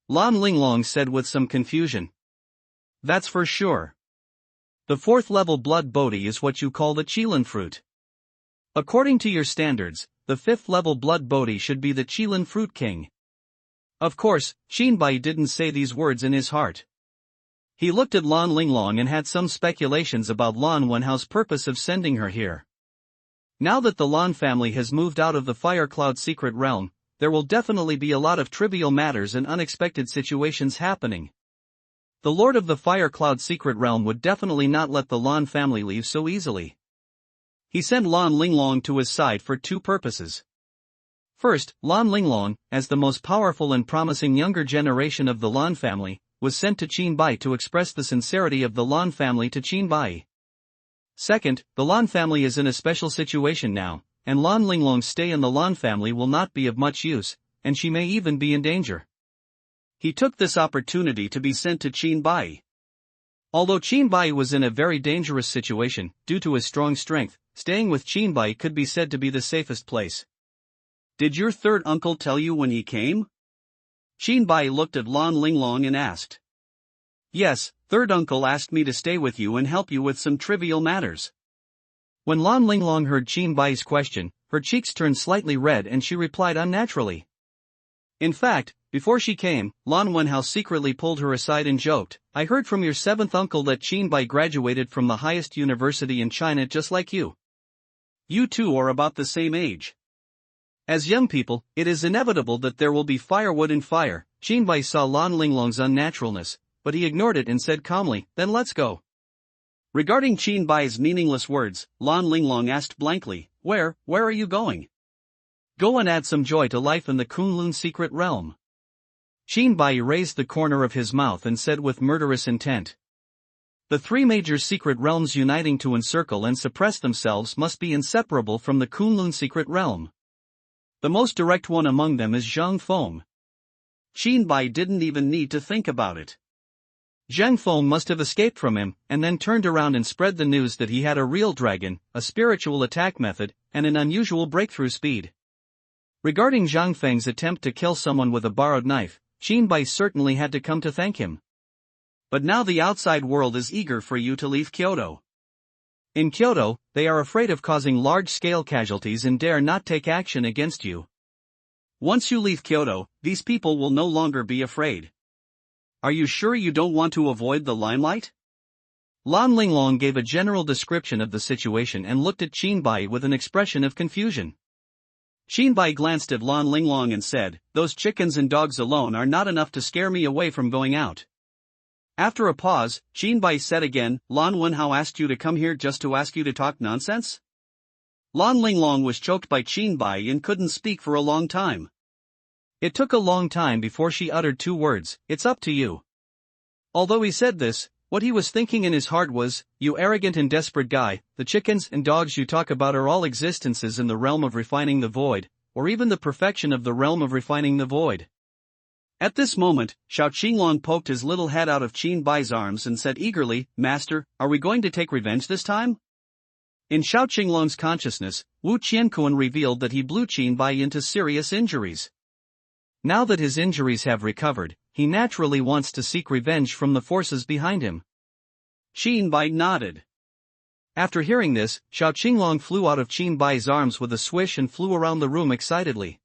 Lan Linglong said with some confusion. That's for sure. The 4th level blood bodhi is what you call the Qilin fruit. According to your standards, the 5th level blood bodhi should be the Qilin fruit king. Of course, Jinbai didn't say these words in his heart. He looked at Lan Linglong and had some speculations about Lan Wenhao's purpose of sending her here. Now that the Lan family has moved out of the Fire Cloud secret realm, there will definitely be a lot of trivial matters and unexpected situations happening. The Lord of the Fire Cloud secret realm would definitely not let the Lan family leave so easily. He sent Lan Linglong to his side for 2 purposes. First, Lan Linglong, as the most powerful and promising younger generation of the Lan family, was sent to Jinbai to express the sincerity of the Lan family to Jinbai. Second, the Lan family is in a special situation now, and Lan Linglong's stay in the Lan family will not be of much use, and she may even be in danger. He took this opportunity to be sent to Jinbai. Although Jinbai was in a very dangerous situation, due to his strong strength, staying with Jinbai could be said to be the safest place. Did your 3rd uncle tell you when he came? Jinbai looked at Lan Linglong and asked. Yes, 3rd uncle asked me to stay with you and help you with some trivial matters. When Lan Linglong heard Jinbai's question, her cheeks turned slightly red and she replied unnaturally. In fact, before she came, Lan Wenhao secretly pulled her aside and joked, I heard from your 7th uncle that Jinbai graduated from the highest university in China just like you. You two are about the same age. As young people, it is inevitable that there will be firewood and fire. Jinbai saw Lan Linglong's unnaturalness, but he ignored it and said calmly, then let's go. Regarding Jinbai's meaningless words, Lan Linglong asked blankly, where are you going? Go and add some joy to life in the Kunlun secret realm. Jinbai raised the corner of his mouth and said with murderous intent. The 3 major secret realms uniting to encircle and suppress themselves must be inseparable from the Kunlun secret realm. The most direct one among them is Zhang Feng. Jinbai didn't even need to think about it. Zhang Feng must have escaped from him, and then turned around and spread the news that he had a real dragon, a spiritual attack method, and an unusual breakthrough speed. Regarding Zhang Feng's attempt to kill someone with a borrowed knife, Jinbai certainly had to come to thank him. But now the outside world is eager for you to leave Kyoto. In Kyoto, they are afraid of causing large-scale casualties and dare not take action against you. Once you leave Kyoto, these people will no longer be afraid. Are you sure you don't want to avoid the limelight? Lan Linglong gave a general description of the situation and looked at Jinbai with an expression of confusion. Jinbai glanced at Lan Linglong and said, those chickens and dogs alone are not enough to scare me away from going out. After a pause, Jinbai said again, Lan Wenhao asked you to come here just to ask you to talk nonsense? Lan Linglong was choked by Jinbai and couldn't speak for a long time. It took a long time before she uttered 2 words, it's up to you. Although he said this, what he was thinking in his heart was, you arrogant and desperate guy, the chickens and dogs you talk about are all existences in the realm of refining the void, or even the perfection of the realm of refining the void. At this moment, Xiao Qinglong poked his little head out of Jinbai's arms and said eagerly, Master, are we going to take revenge this time? In Xiao Qinglong's consciousness, Wu Qiankuan revealed that he blew Jinbai into serious injuries. Now that his injuries have recovered, he naturally wants to seek revenge from the forces behind him. Qin Bai nodded. After hearing this, Xiao Qinglong flew out of Qin Bai's arms with a swish and flew around the room excitedly.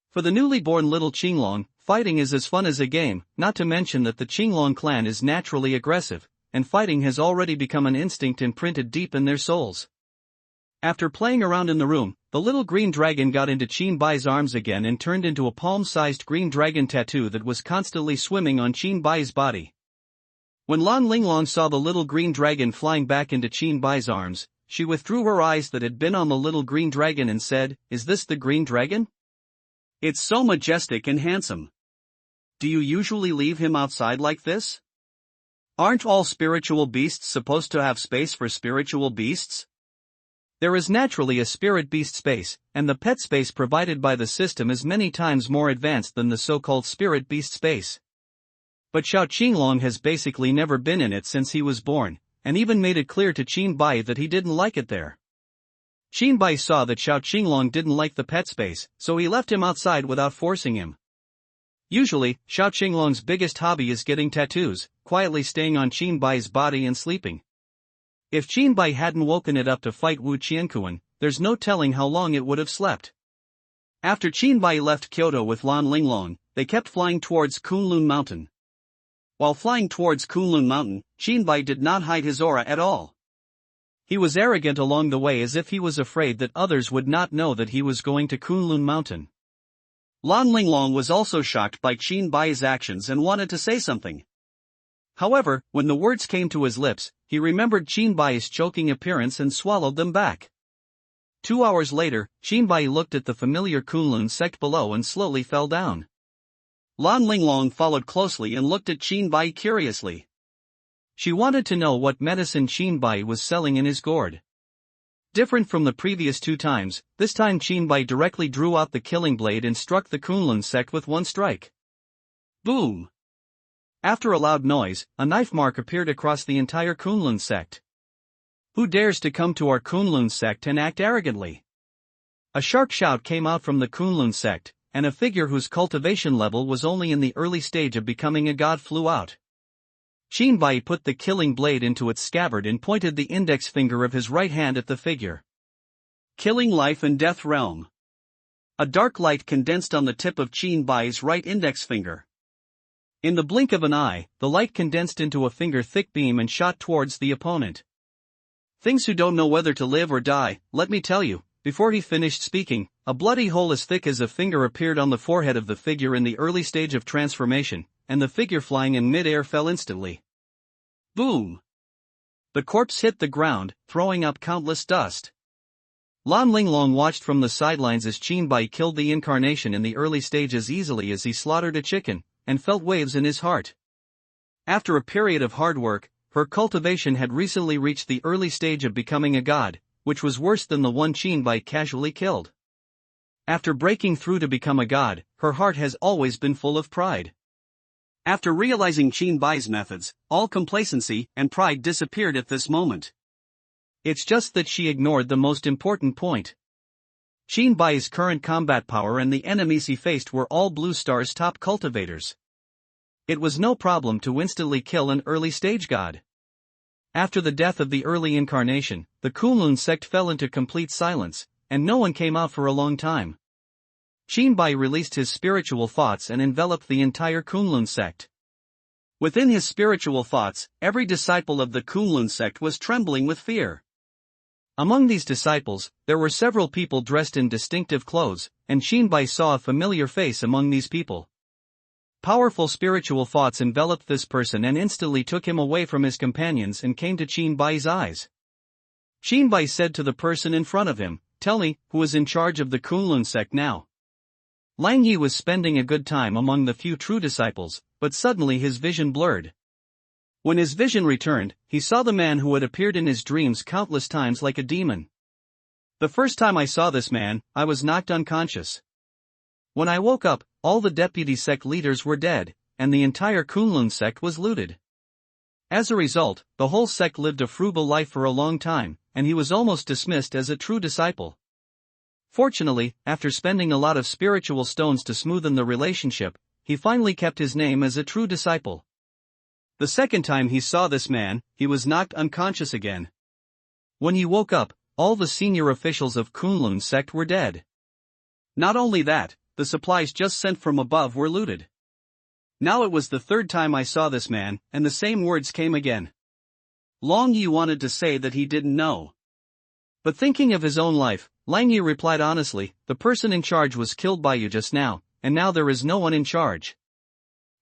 For the newly born little Qinglong, fighting is as fun as a game, not to mention that the Qinglong clan is naturally aggressive, and fighting has already become an instinct imprinted deep in their souls. After playing around in the room, the little green dragon got into Qin Bai's arms again and turned into a palm-sized green dragon tattoo that was constantly swimming on Qin Bai's body. When Lan Linglong saw the little green dragon flying back into Qin Bai's arms, she withdrew her eyes that had been on the little green dragon and said, "Is this the green dragon? It's so majestic and handsome. Do you usually leave him outside like this? Aren't all spiritual beasts supposed to have space for spiritual beasts?" There is naturally a spirit beast space, and the pet space provided by the system is many times more advanced than the so-called spirit beast space. But Xiao Qinglong has basically never been in it since he was born, and even made it clear to Qin Bai that he didn't like it there. Qin Bai saw that Xiao Qinglong didn't like the pet space, so he left him outside without forcing him. Usually, Xiao Qinglong's biggest hobby is getting tattoos, quietly staying on Qin Bai's body and sleeping. If Qin Bai hadn't woken it up to fight Wu Qiankuan, there's no telling how long it would have slept. After Qin Bai left Kyoto with Lan Linglong, they kept flying towards Kunlun Mountain. While flying towards Kunlun Mountain, Qin Bai did not hide his aura at all. He was arrogant along the way as if he was afraid that others would not know that he was going to Kunlun Mountain. Lan Linglong was also shocked by Qin Bai's actions and wanted to say something. However, when the words came to his lips, he remembered Qin Bai's choking appearance and swallowed them back. 2 hours later, Qin Bai looked at the familiar Kunlun sect below and slowly fell down. Lan Linglong followed closely and looked at Qin Bai curiously. She wanted to know what medicine Qin Bai was selling in his gourd. Different from the previous 2 times, this time Qin Bai directly drew out the killing blade and struck the Kunlun sect with one strike. Boom! After a loud noise, a knife mark appeared across the entire Kunlun sect. Who dares to come to our Kunlun sect and act arrogantly? A sharp shout came out from the Kunlun sect, and a figure whose cultivation level was only in the early stage of becoming a god flew out. Qin Bai put the killing blade into its scabbard and pointed the index finger of his right hand at the figure. Killing life and death realm. A dark light condensed on the tip of Qin Bai's right index finger. In the blink of an eye, the light condensed into a finger-thick beam and shot towards the opponent. Things who don't know whether to live or die, let me tell you. Before he finished speaking, a bloody hole as thick as a finger appeared on the forehead of the figure in the early stage of transformation, and the figure flying in mid-air fell instantly. Boom! The corpse hit the ground, throwing up countless dust. Lan Linglong watched from the sidelines as Qin Bai killed the incarnation in the early stage as easily as he slaughtered a chicken, and felt waves in his heart. After a period of hard work, her cultivation had recently reached the early stage of becoming a god, which was worse than the one Qin Bai casually killed. After breaking through to become a god, her heart has always been full of pride. After realizing Qin Bai's methods, all complacency and pride disappeared at this moment. It's just that she ignored the most important point. Qin Bai's current combat power and the enemies he faced were all Blue Star's top cultivators. It was no problem to instantly kill an early stage god. After the death of the early incarnation, the Kunlun sect fell into complete silence, and no one came out for a long time. Qin Bai released his spiritual thoughts and enveloped the entire Kunlun sect. Within his spiritual thoughts, every disciple of the Kunlun sect was trembling with fear. Among these disciples, there were several people dressed in distinctive clothes, and Qin Bai saw a familiar face among these people. Powerful spiritual thoughts enveloped this person and instantly took him away from his companions and came to Qin Bai's eyes. Qin Bai said to the person in front of him, "Tell me, who is in charge of the Kunlun sect now?" Lang Yi was spending a good time among the few true disciples, but suddenly his vision blurred. When his vision returned, he saw the man who had appeared in his dreams countless times like a demon. The first time I saw this man, I was knocked unconscious. When I woke up, all the deputy sect leaders were dead, and the entire Kunlun sect was looted. As a result, the whole sect lived a frugal life for a long time, and he was almost dismissed as a true disciple. Fortunately, after spending a lot of spiritual stones to smoothen the relationship, he finally kept his name as a true disciple. The second time he saw this man, he was knocked unconscious again. When he woke up, all the senior officials of Kunlun sect were dead. Not only that, the supplies just sent from above were looted. Now it was the third time I saw this man, and the same words came again. Long Yi wanted to say that he didn't know. But thinking of his own life, Lang Yi replied honestly, the person in charge was killed by you just now, and now there is no one in charge.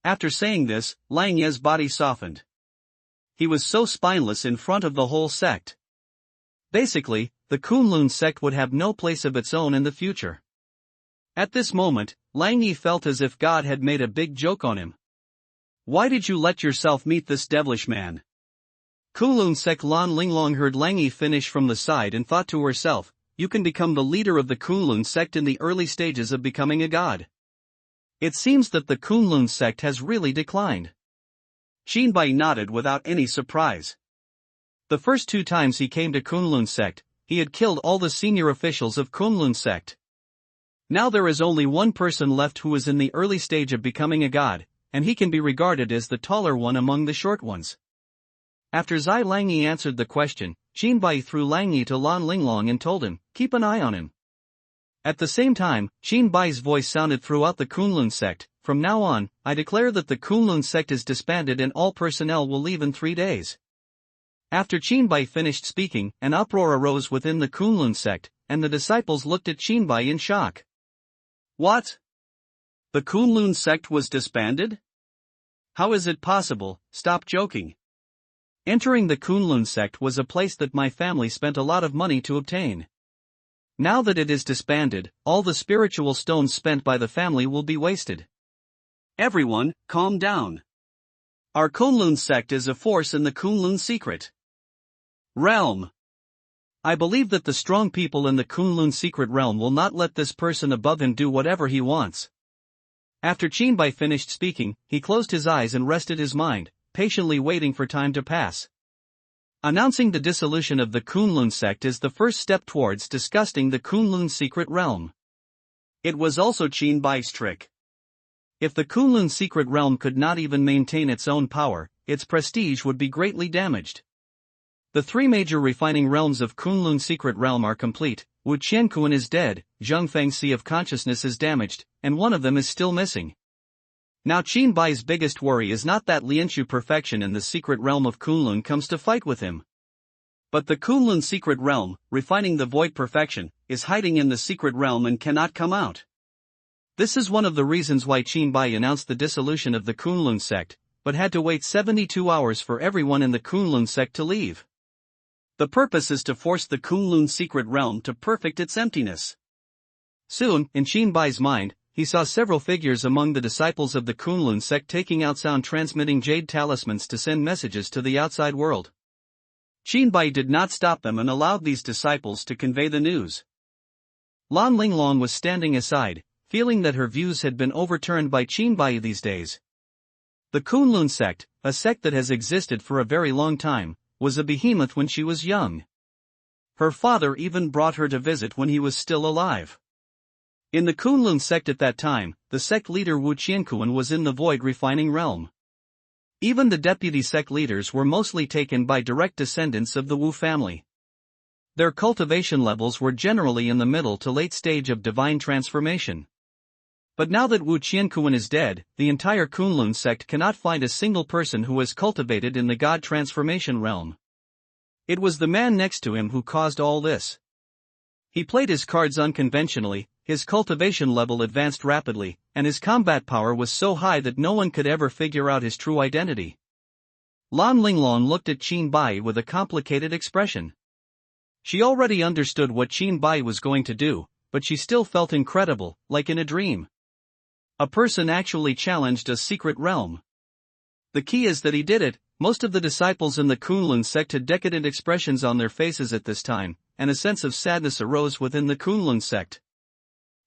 After saying this, Lang Yi's body softened. He was so spineless in front of the whole sect. Basically, the Kunlun sect would have no place of its own in the future. At this moment, Lang Yi felt as if God had made a big joke on him. Why did you let yourself meet this devilish man? Kunlun sect Lan Linglong heard Lang Yi finish from the side and thought to herself, you can become the leader of the Kunlun sect in the early stages of becoming a god. It seems that the Kunlun sect has really declined. Xinbai nodded without any surprise. The first 2 times he came to Kunlun sect, he had killed all the senior officials of Kunlun sect. Now there is only one person left who is in the early stage of becoming a god, and he can be regarded as the taller one among the short ones. After Zai Langyi answered the question, Xinbai threw Langyi to Lan Linglong and told him, keep an eye on him. At the same time, Xinbai's voice sounded throughout the Kunlun sect, from now on, I declare that the Kunlun sect is disbanded and all personnel will leave in 3 days. After Xinbai finished speaking, an uproar arose within the Kunlun sect, and the disciples looked at Xinbai in shock. What? The Kunlun sect was disbanded? How is it possible? Stop joking. Entering the Kunlun sect was a place that my family spent a lot of money to obtain. Now that it is disbanded, all the spiritual stones spent by the family will be wasted. Everyone, calm down. Our Kunlun sect is a force in the Kunlun secret realm. I believe that the strong people in the Kunlun secret realm will not let this person above him do whatever he wants. After Xinbai finished speaking, he closed his eyes and rested his mind, patiently waiting for time to pass. Announcing the dissolution of the Kunlun sect is the first step towards disgusting the Kunlun secret realm. It was also Xinbai's trick. If the Kunlun secret realm could not even maintain its own power, its prestige would be greatly damaged. The 3 major refining realms of Kunlun secret realm are complete, Wu Qiankuan is dead, Zhengfeng Sea of Consciousness is damaged, and one of them is still missing. Now Xinbai's biggest worry is not that Lianshu perfection in the secret realm of Kunlun comes to fight with him. But the Kunlun secret realm, refining the void perfection, is hiding in the secret realm and cannot come out. This is one of the reasons why Xinbai announced the dissolution of the Kunlun sect, but had to wait 72 hours for everyone in the Kunlun sect to leave. The purpose is to force the Kunlun secret realm to perfect its emptiness. Soon, in Xinbai's mind, he saw several figures among the disciples of the Kunlun sect taking out sound-transmitting jade talismans to send messages to the outside world. Xinbai did not stop them and allowed these disciples to convey the news. Lan Linglong was standing aside, feeling that her views had been overturned by Xinbai these days. The Kunlun sect, a sect that has existed for a very long time, was a behemoth when she was young. Her father even brought her to visit when he was still alive. In the Kunlun sect at that time, the sect leader Wu Qiankuan was in the void refining realm. Even the deputy sect leaders were mostly taken by direct descendants of the Wu family. Their cultivation levels were generally in the middle to late stage of divine transformation. But now that Wu Qiankuan is dead, the entire Kunlun sect cannot find a single person who has cultivated in the god transformation realm. It was the man next to him who caused all this. He played his cards unconventionally, his cultivation level advanced rapidly, and his combat power was so high that no one could ever figure out his true identity. Lan Linglong looked at Xinbai with a complicated expression. She already understood what Xinbai was going to do, but she still felt incredible, like in a dream. A person actually challenged a secret realm. The key is that he did it. Most of the disciples in the Kunlun sect had decadent expressions on their faces at this time, and a sense of sadness arose within the Kunlun sect.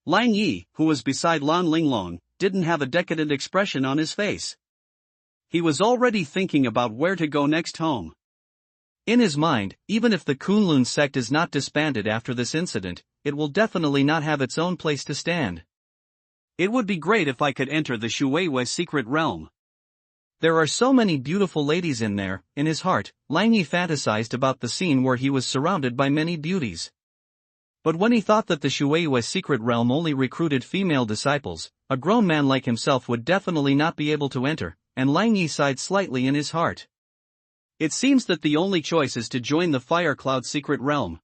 Lang Yi, who was beside Lan Linglong, didn't have a decadent expression on his face. He was already thinking about where to go next home. In his mind, even if the Kunlun sect is not disbanded after this incident, it will definitely not have its own place to stand. It would be great if I could enter the Shuiwei secret realm. There are so many beautiful ladies in there. In his heart, Lang Yi fantasized about the scene where he was surrounded by many beauties. But when he thought that the Shueiyue secret realm only recruited female disciples, a grown man like himself would definitely not be able to enter, and Lang Yi sighed slightly in his heart. It seems that the only choice is to join the Fire Cloud secret realm.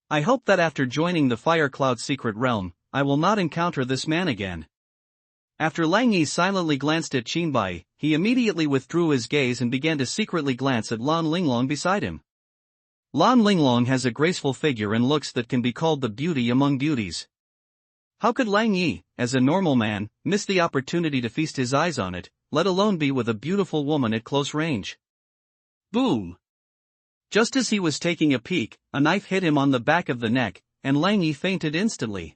I hope that after joining the Fire Cloud secret realm, I will not encounter this man again. After Lang Yi silently glanced at Qinbai, he immediately withdrew his gaze and began to secretly glance at Lan Linglong beside him. Lan Linglong has a graceful figure and looks that can be called the beauty among beauties. How could Lang Yi, as a normal man, miss the opportunity to feast his eyes on it, let alone be with a beautiful woman at close range? Boom! Just as he was taking a peek, a knife hit him on the back of the neck, and Lang Yi fainted instantly.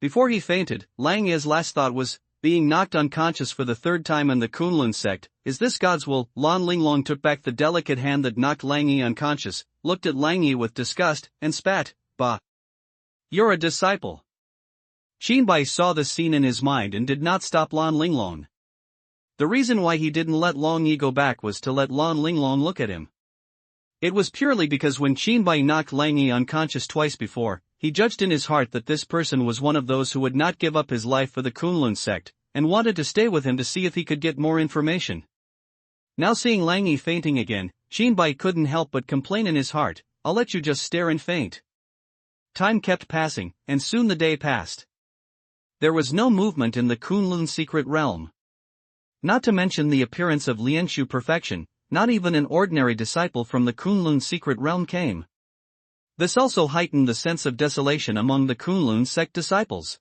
Before he fainted, Lang Yi's last thought was, being knocked unconscious for the third time in the Kunlun sect, is this God's will? Lan Linglong took back the delicate hand that knocked Lang Yi unconscious, looked at Lang Yi with disgust, and spat, "Bah! You're a disciple." Qinbai saw the scene in his mind and did not stop Lan Linglong. The reason why he didn't let Lang Yi go back was to let Lan Linglong look at him. It was purely because when Qinbai knocked Lang Yi unconscious twice before, he judged in his heart that this person was one of those who would not give up his life for the Kunlun sect, and wanted to stay with him to see if he could get more information. Now seeing Lang Yi fainting again, Qinbai couldn't help but complain in his heart, "I'll let you just stare and faint." Time kept passing, and soon the day passed. There was no movement in the Kunlun secret realm. Not to mention the appearance of Lianshu perfection, not even an ordinary disciple from the Kunlun secret realm came. This also heightened the sense of desolation among the Kunlun sect disciples.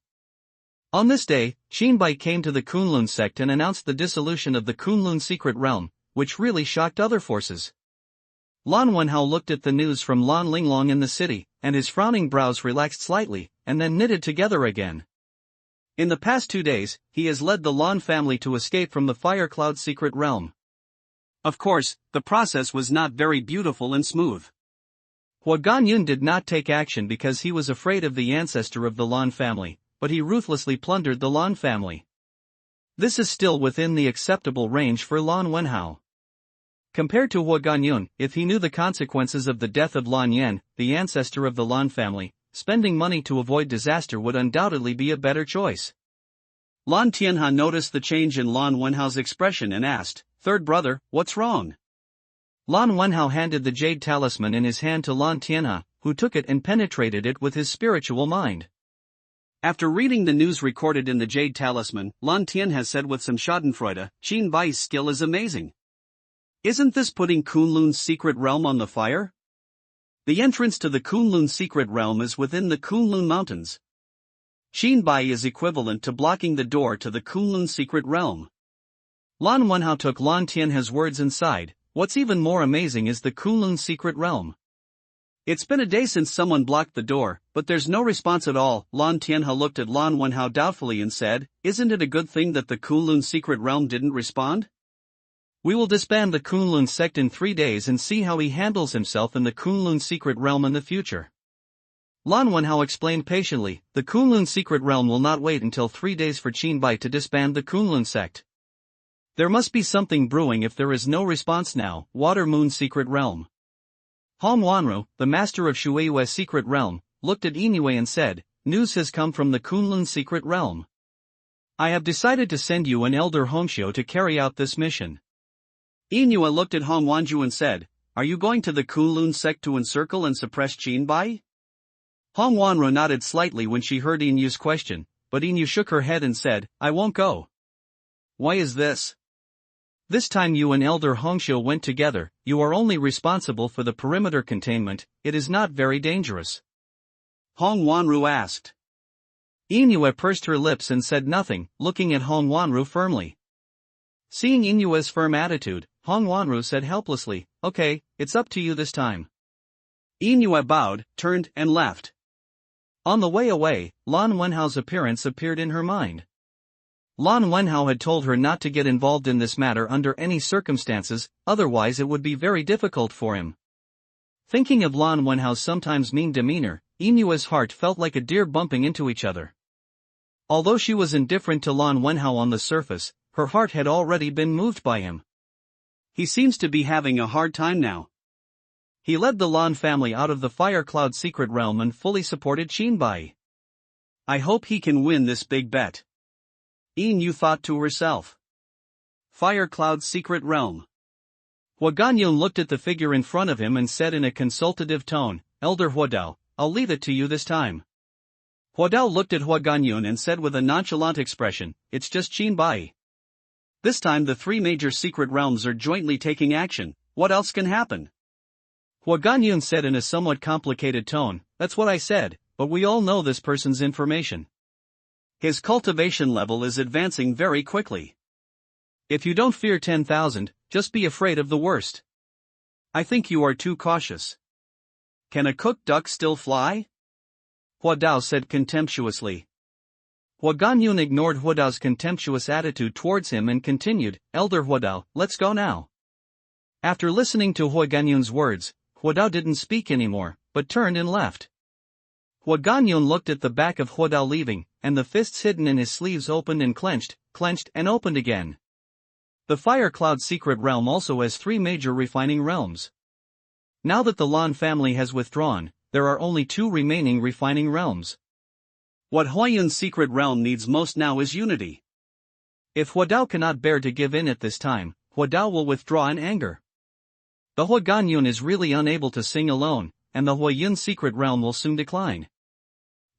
On this day, Qinbai came to the Kunlun sect and announced the dissolution of the Kunlun secret realm, which really shocked other forces. Lan Wenhao looked at the news from Lan Linglong in the city, and his frowning brows relaxed slightly, and then knitted together again. In the past 2 days, he has led the Lan family to escape from the Fire Cloud secret realm. Of course, the process was not very beautiful and smooth. Hua Ganyun did not take action because he was afraid of the ancestor of the Lan family, but he ruthlessly plundered the Lan family. This is still within the acceptable range for Lan Wenhao. Compared to Hua Ganyun, if he knew the consequences of the death of Lan Yan, the ancestor of the Lan family, spending money to avoid disaster would undoubtedly be a better choice. Lan Tianhe noticed the change in Lan Wenhao's expression and asked, "Third brother, what's wrong?" Lan Wenhao handed the jade talisman in his hand to Lan Tianhe, who took it and penetrated it with his spiritual mind. After reading the news recorded in the jade talisman, Lan Tianhe said with some schadenfreude, "Qinbai's skill is amazing. Isn't this putting Kunlun's secret realm on the fire? The entrance to the Kunlun secret realm is within the Kunlun mountains. Qinbai is equivalent to blocking the door to the Kunlun secret realm." Lan Wenhao took Lan Tianhe's words and sighed. What's even more amazing is the Kunlun secret realm. It's been a day since someone blocked the door, but there's no response at all. Lan Tianhe looked at Lan Wenhao doubtfully and said, "Isn't it a good thing that the Kunlun secret realm didn't respond? We will disband the Kunlun sect in 3 days and see how he handles himself in the Kunlun secret realm in the future." Lan Wenhao explained patiently, "The Kunlun secret realm will not wait until 3 days for Qinbai to disband the Kunlun sect. There must be something brewing if there is no response now." Water Moon secret realm. Hong Wanru, the master of Shueiyue's secret realm, looked at Inoue and said, "News has come from the Kunlun secret realm. I have decided to send you an elder Hongxiu to carry out this mission." Inoue looked at Hong Wanju and said, "Are you going to the Kunlun sect to encircle and suppress Qinbai?" Hong Wanru nodded slightly when she heard Inue's question, but Inu shook her head and said, "I won't go." "Why is this?" "This time you and Elder Hongxiu went together. You are only responsible for the perimeter containment. It is not very dangerous." Hong Wanru asked. Inoue pursed her lips and said nothing, looking at Hong Wanru firmly. Seeing Inue's firm attitude, Hong Wanru said helplessly, "Okay, it's up to you this time." Inoue bowed, turned, and left. On the way away, Lan Wenhao's appearance appeared in her mind. Lan Wenhao had told her not to get involved in this matter under any circumstances, otherwise it would be very difficult for him. Thinking of Lan Wenhao's sometimes mean demeanor, Inue's heart felt like a deer bumping into each other. Although she was indifferent to Lan Wenhao on the surface, her heart had already been moved by him. He seems to be having a hard time now. He led the Lan family out of the Fire Cloud secret realm and fully supported Shinbai. I hope he can win this big bet. Inu thought to herself. Fire Cloud secret realm. Hua Guanyun looked at the figure in front of him and said in a consultative tone, Elder Huadao, I'll leave it to you this time. Huadao looked at Hua Guanyun and said with a nonchalant expression, it's just Shinbai. This time the three major secret realms are jointly taking action, what else can happen? Hua Guanyun said in a somewhat complicated tone, that's what I said, but we all know this person's information. His cultivation level is advancing very quickly. If you don't fear 10,000, just be afraid of the worst. I think you are too cautious. Can a cooked duck still fly? Huadao said contemptuously. Hua Guanyun ignored Huadao's contemptuous attitude towards him and continued, Elder Huadao, let's go now. After listening to Hua Guanyun's words, Huadao didn't speak anymore, but turned and left. Hua Guanyun looked at the back of Huadao leaving, and the fists hidden in his sleeves opened and clenched, and opened again. The Fire Cloud secret realm also has three major refining realms. Now that the Lan family has withdrawn, there are only two remaining refining realms. What Huayun's secret realm needs most now is unity. If Huadao cannot bear to give in at this time, Huadao will withdraw in anger. The Hua Guanyun is really unable to sing alone, and the Huayun secret realm will soon decline.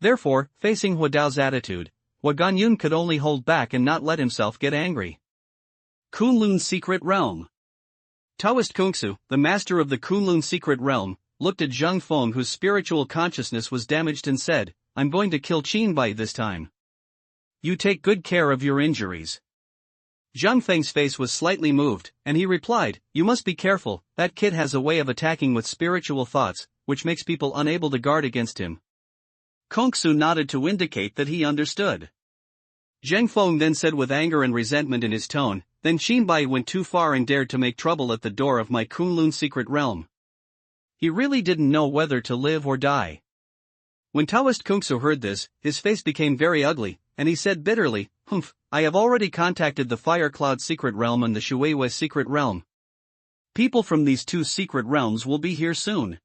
Therefore, facing Huadao's attitude, Hua Guanyun could only hold back and not let himself get angry. Kunlun secret realm. Taoist Kungsu, the master of the Kunlun secret realm, looked at Zhang Feng whose spiritual consciousness was damaged and said, I'm going to kill Qinbai this time. You take good care of your injuries. Zhang Feng's face was slightly moved, and he replied, you must be careful, that kid has a way of attacking with spiritual thoughts, which makes people unable to guard against him. Kongsu nodded to indicate that he understood. Zhang Feng then said with anger and resentment in his tone, then Qinbai went too far and dared to make trouble at the door of my Kunlun secret realm. He really didn't know whether to live or die. When Taoist Kungsu heard this, his face became very ugly, and he said bitterly, Humph, I have already contacted the Fire Cloud secret realm and the Shuiwei secret realm. People from these two secret realms will be here soon.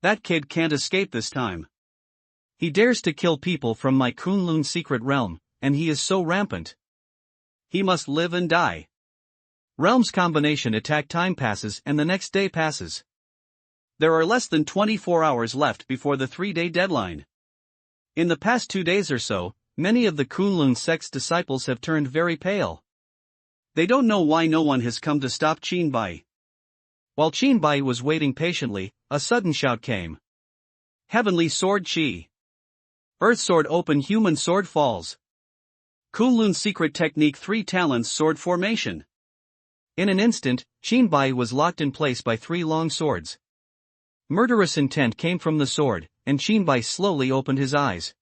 That kid can't escape this time. He dares to kill people from my Kunlun secret realm, and he is so rampant. He must live and die. Realms combination attack time passes and the next day passes. There are less than 24 hours left before the 3-day deadline. In the past 2 days or so, many of the Kunlun sect's disciples have turned very pale. They don't know why no one has come to stop Qinbai. While Qinbai was waiting patiently, a sudden shout came. Heavenly Sword Qi. Earth Sword open Human Sword falls. Kunlun secret technique 3 talents sword formation. In an instant, Qinbai was locked in place by 3 long swords. Murderous intent came from the sword, and Qinbai slowly opened his eyes.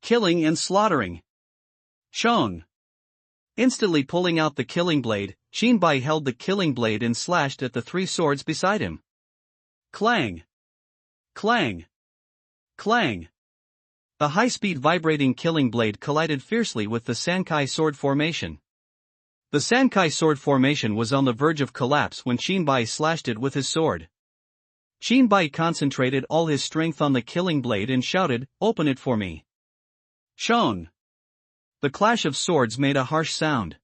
Killing and slaughtering. Shong. Instantly pulling out the killing blade, Qinbai held the killing blade and slashed at the 3 swords beside him. Clang. Clang. Clang. The high-speed vibrating killing blade collided fiercely with the Sankai sword formation. The Sankai sword formation was on the verge of collapse when Qinbai slashed it with his sword. Qinbai concentrated all his strength on the killing blade and shouted, "Open it for me." Shong. The clash of swords made a harsh sound.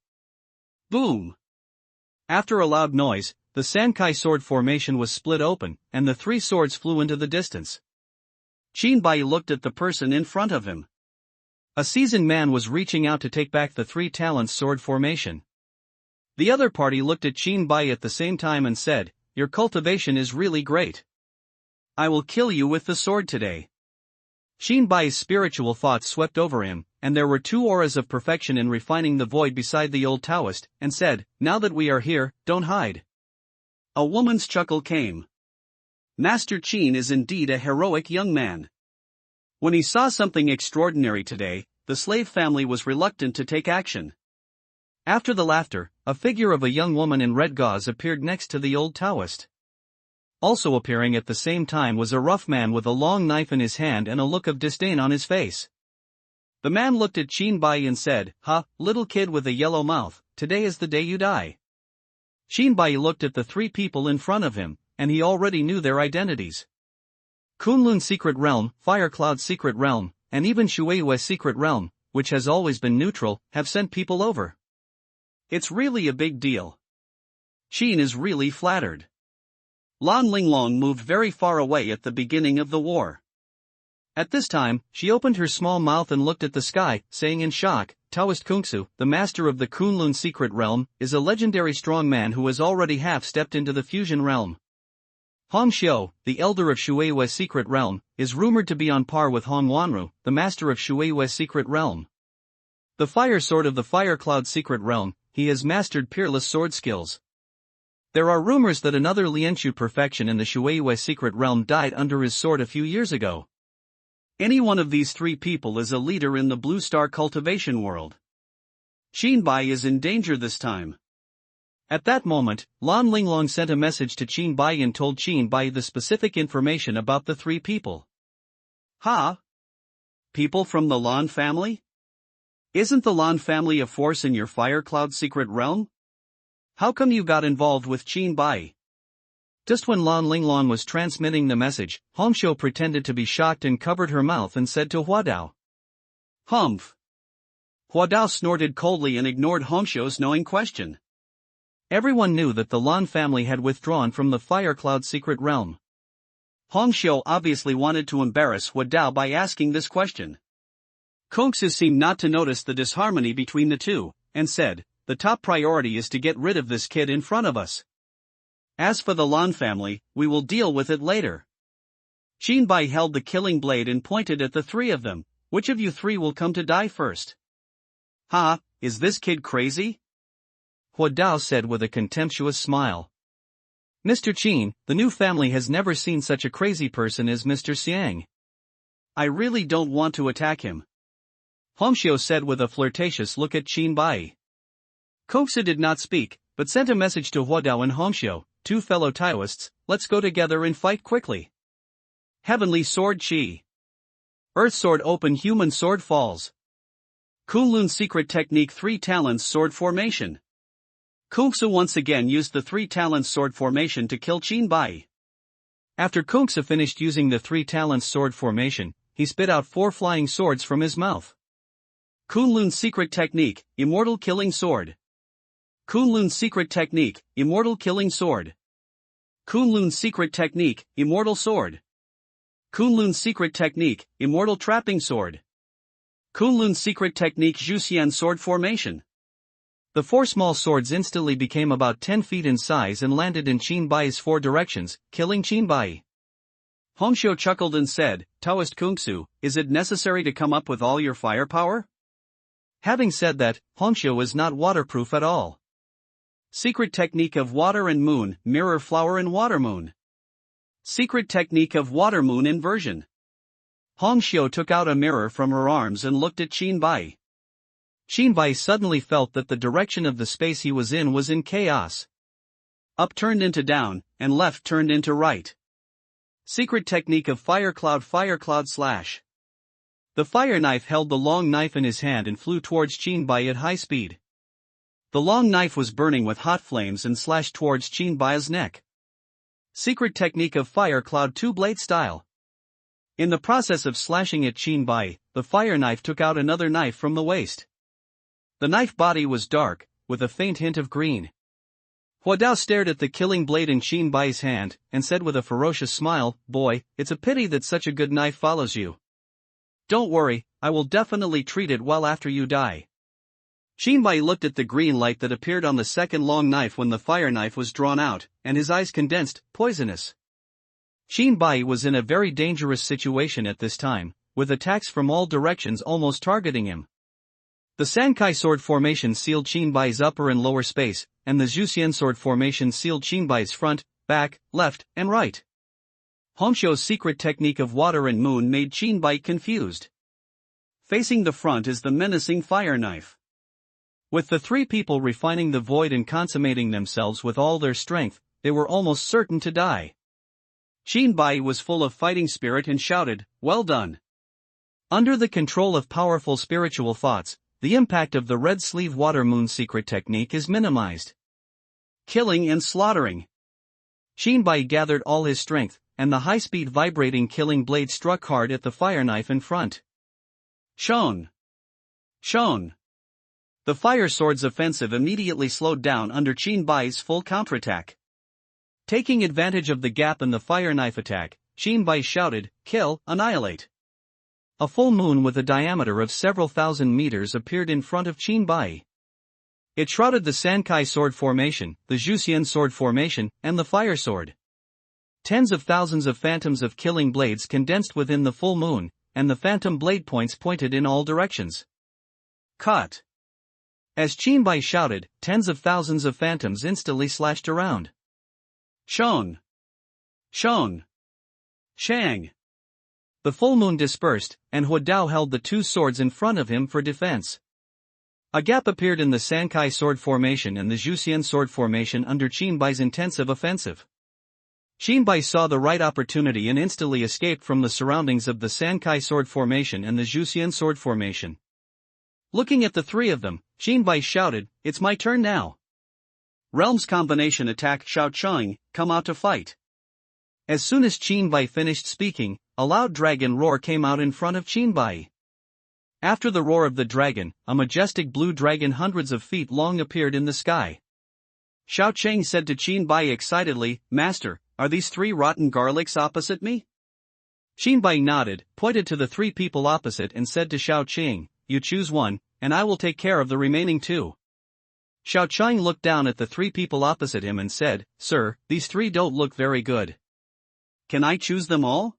Boom. After a loud noise, the Sankai sword formation was split open, and the 3 swords flew into the distance. Qinbai looked at the person in front of him. A seasoned man was reaching out to take back the 3 talents sword formation. The other party looked at Qinbai at the same time and said, "Your cultivation is really great. I will kill you with the sword today." Qinbai's spiritual thoughts swept over him, and there were 2 auras of perfection in refining the void beside the old Taoist, and said, "Now that we are here, don't hide." A woman's chuckle came. Master Qin is indeed a heroic young man. When he saw something extraordinary today, the slave family was reluctant to take action. After the laughter, a figure of a young woman in red gauze appeared next to the old Taoist. Also appearing at the same time was a rough man with a long knife in his hand and a look of disdain on his face. The man looked at Qin Bai and said, "Ha, little kid with a yellow mouth, today is the day you die." Qin Bai looked at the three people in front of him, and he already knew their identities. Kunlun Secret Realm, Firecloud Secret Realm, and even Shueiyue Secret Realm, which has always been neutral, have sent people over. It's really a big deal. Qin is really flattered. Lan Linglong moved very far away at the beginning of the war. At this time, she opened her small mouth and looked at the sky, saying in shock, "Taoist Kungsu, the master of the Kunlun Secret Realm, is a legendary strong man who has already half-stepped into the fusion realm. Hong Xiu, the elder of Shueiyue Secret Realm, is rumored to be on par with Hong Wanru, the master of Shueiyue Secret Realm. The fire sword of the Firecloud Secret Realm, he has mastered peerless sword skills. There are rumors that another Lianshu perfection in the Shueiyue Secret Realm died under his sword a few years ago. Any one of these three people is a leader in the Blue Star cultivation world. Qin Bai is in danger this time." At that moment, Lan Linglong sent a message to Qin Bai and told Qin Bai the specific information about the three people. "Ha? People from the Lan family? Isn't the Lan family a force in your Firecloud Secret Realm? How come you got involved with Qin Bai?" Just when Lan Linglong was transmitting the message, Hongxiu pretended to be shocked and covered her mouth and said to Huadao, "Humph." Huadao snorted coldly and ignored Hongxiu's knowing question. Everyone knew that the Lan family had withdrawn from the Firecloud Secret Realm. Hongxiu obviously wanted to embarrass Huadao by asking this question. Kongsu seemed not to notice the disharmony between the two, and said, "The top priority is to get rid of this kid in front of us. As for the Lan family, we will deal with it later." Qin Bai held the killing blade and pointed at the three of them. "Which of you three will come to die first?" "Ha, is this kid crazy?" Huadao said with a contemptuous smile. "Mr. Qin, the new family has never seen such a crazy person as Mr. Xiang. I really don't want to attack him," Hongxiu said with a flirtatious look at Qin Bai. Kongsu did not speak, but sent a message to Huadao and Hongxiu, "Two fellow Taoists, let's go together and fight quickly. Heavenly Sword Chi. Earth Sword Open Human Sword Falls. Kunlun Secret Technique 3 Talents Sword Formation." Kungsu once again used the 3 Talents Sword Formation to kill Qin Bai. After Kungsu finished using the 3 Talents Sword Formation, he spit out 4 flying swords from his mouth. Kunlun Secret Technique, Immortal Killing Sword. Kunlun Secret Technique, Immortal Killing Sword. Kunlun Secret Technique, Immortal Sword. Kunlun Secret Technique, Immortal Trapping Sword. Kunlun Secret Technique Zhuxian Sword Formation. The 4 small swords instantly became about 10 feet in size and landed in Qin Bai's 4 directions, killing Qin Bai. Hongxiu chuckled and said, "Taoist Kungsu, is it necessary to come up with all your firepower?" Having said that, Hongxiu is not waterproof at all. Secret Technique of Water and Moon, Mirror Flower and Water Moon. Secret Technique of Water Moon Inversion. Hongxiu took out a mirror from her arms and looked at Qin Bai. Qin Bai suddenly felt that the direction of the space he was in chaos. Up turned into down, and left turned into right. Secret Technique of Firecloud Slash. The fire knife held the long knife in his hand and flew towards Qin Bai at high speed. The long knife was burning with hot flames and slashed towards Qin Bai's neck. Secret Technique of Firecloud 2-Blade Style. In the process of slashing at Qin Bai, the fire knife took out another knife from the waist. The knife body was dark, with a faint hint of green. Huadao stared at the killing blade in Qin Bai's hand, and said with a ferocious smile, "Boy, it's a pity that such a good knife follows you. Don't worry, I will definitely treat it well after you die." Qin Bai looked at the green light that appeared on the second long knife when the fire knife was drawn out, and his eyes condensed, poisonous. Qin Bai was in a very dangerous situation at this time, with attacks from all directions almost targeting him. The Sankai Sword Formation sealed Qin Bai's upper and lower space, and the Zhuxian Sword Formation sealed Qin Bai's front, back, left, and right. Hongxiu's Secret Technique of Water and Moon made Qin Bai confused. Facing the front is the menacing fire knife. With the 3 people refining the void and consummating themselves with all their strength, they were almost certain to die. Qin Bai was full of fighting spirit and shouted, "Well done! Under the control of powerful spiritual thoughts, the impact of the red sleeve water moon secret technique is minimized. Killing and slaughtering. Shinbai gathered all his strength, and the high-speed vibrating killing blade struck hard at the fire knife in front. Shone. Shone. The fire sword's offensive immediately slowed down under Shinbai's full counterattack. Taking advantage of the gap in the fire knife attack, Shinbai shouted, "Kill, annihilate." A full moon with a diameter of several thousand meters appeared in front of Shinbai. It shrouded the Sankai sword formation, the Jusien sword formation, and the fire sword. Tens of thousands of phantoms of killing blades condensed within the full moon, and the phantom blade points pointed in all directions. Cut. As Shinbai shouted, tens of thousands of phantoms instantly slashed around. Shone. Shone. Shang. The full moon dispersed, and Huadao held the two swords in front of him for defense. A gap appeared in the Sankai sword formation and the Jusien sword formation under Shinbai's intensive offensive. Shinbai saw the right opportunity and instantly escaped from the surroundings of the Sankai sword formation and the Jusien sword formation. Looking at the three of them, Shinbai shouted, "It's my turn now." Realms combination attacked Xiaocheng, come out to fight. As soon as Shinbai finished speaking, a loud dragon roar came out in front of Shinbai. After the roar of the dragon, a majestic blue dragon hundreds of feet long appeared in the sky. Xiaocheng said to Shinbai excitedly, "Master, are these three rotten garlics opposite me?" Shinbai nodded, pointed to the three people opposite and said to Xiaocheng, "You choose one, and I will take care of the remaining two." Xiaocheng looked down at the three people opposite him and said, "Sir, these three don't look very good. Can I choose them all?"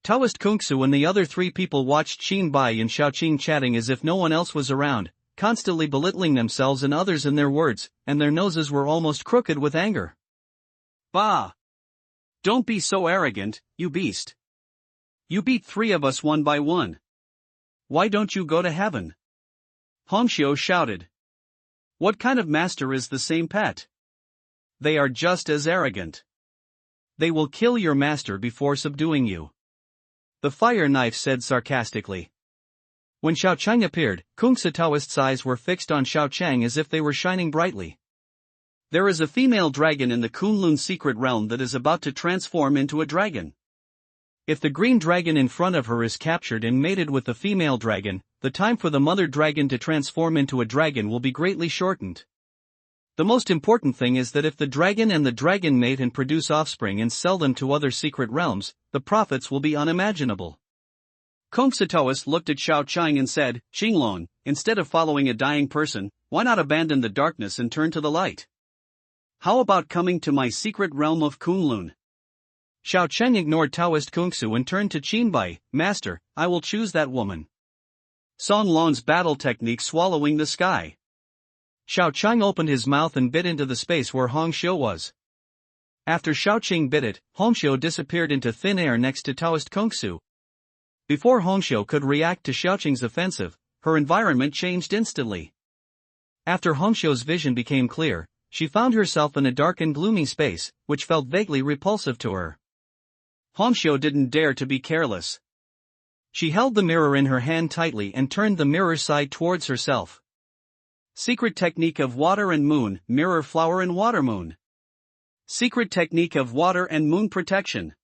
Taoist Kungsu and the other three people watched Shinbai and Xiaocheng chatting as if no one else was around, constantly belittling themselves and others in their words, and their noses were almost crooked with anger. "Bah! Don't be so arrogant, you beast. You beat three of us one by one. Why don't you go to heaven?" Hongxiu shouted. "What kind of master is the same pet? They are just as arrogant. They will kill your master before subduing you," the fire knife said sarcastically. When Xiaocheng appeared, Kungsu Taoist's eyes were fixed on Xiaocheng as if they were shining brightly. "There is a female dragon in the Kunlun secret realm that is about to transform into a dragon. If the green dragon in front of her is captured and mated with the female dragon, the time for the mother dragon to transform into a dragon will be greatly shortened. The most important thing is that if the dragon and the dragon mate and produce offspring and sell them to other secret realms, the profits will be unimaginable." Kungsu Taoist looked at Xiaocheng and said, "Xinglong, instead of following a dying person, why not abandon the darkness and turn to the light? How about coming to my secret realm of Kunlun?" Xiaocheng ignored Taoist Kungsu and turned to Shinbai, "Master, I will choose that woman." Song Lon's battle technique swallowing the sky. Xiaocheng opened his mouth and bit into the space where Hongxiu was. After Xiaocheng bit it, Hongxiu disappeared into thin air next to Taoist Kungsu. Before Hongxiu could react to Xiaocheng's offensive, her environment changed instantly. After Hongxiu's vision became clear, she found herself in a dark and gloomy space, which felt vaguely repulsive to her. Hongxiu didn't dare to be careless. She held the mirror in her hand tightly and turned the mirror side towards herself. Secret technique of water and moon, mirror flower and water moon. Secret technique of water and moon protection.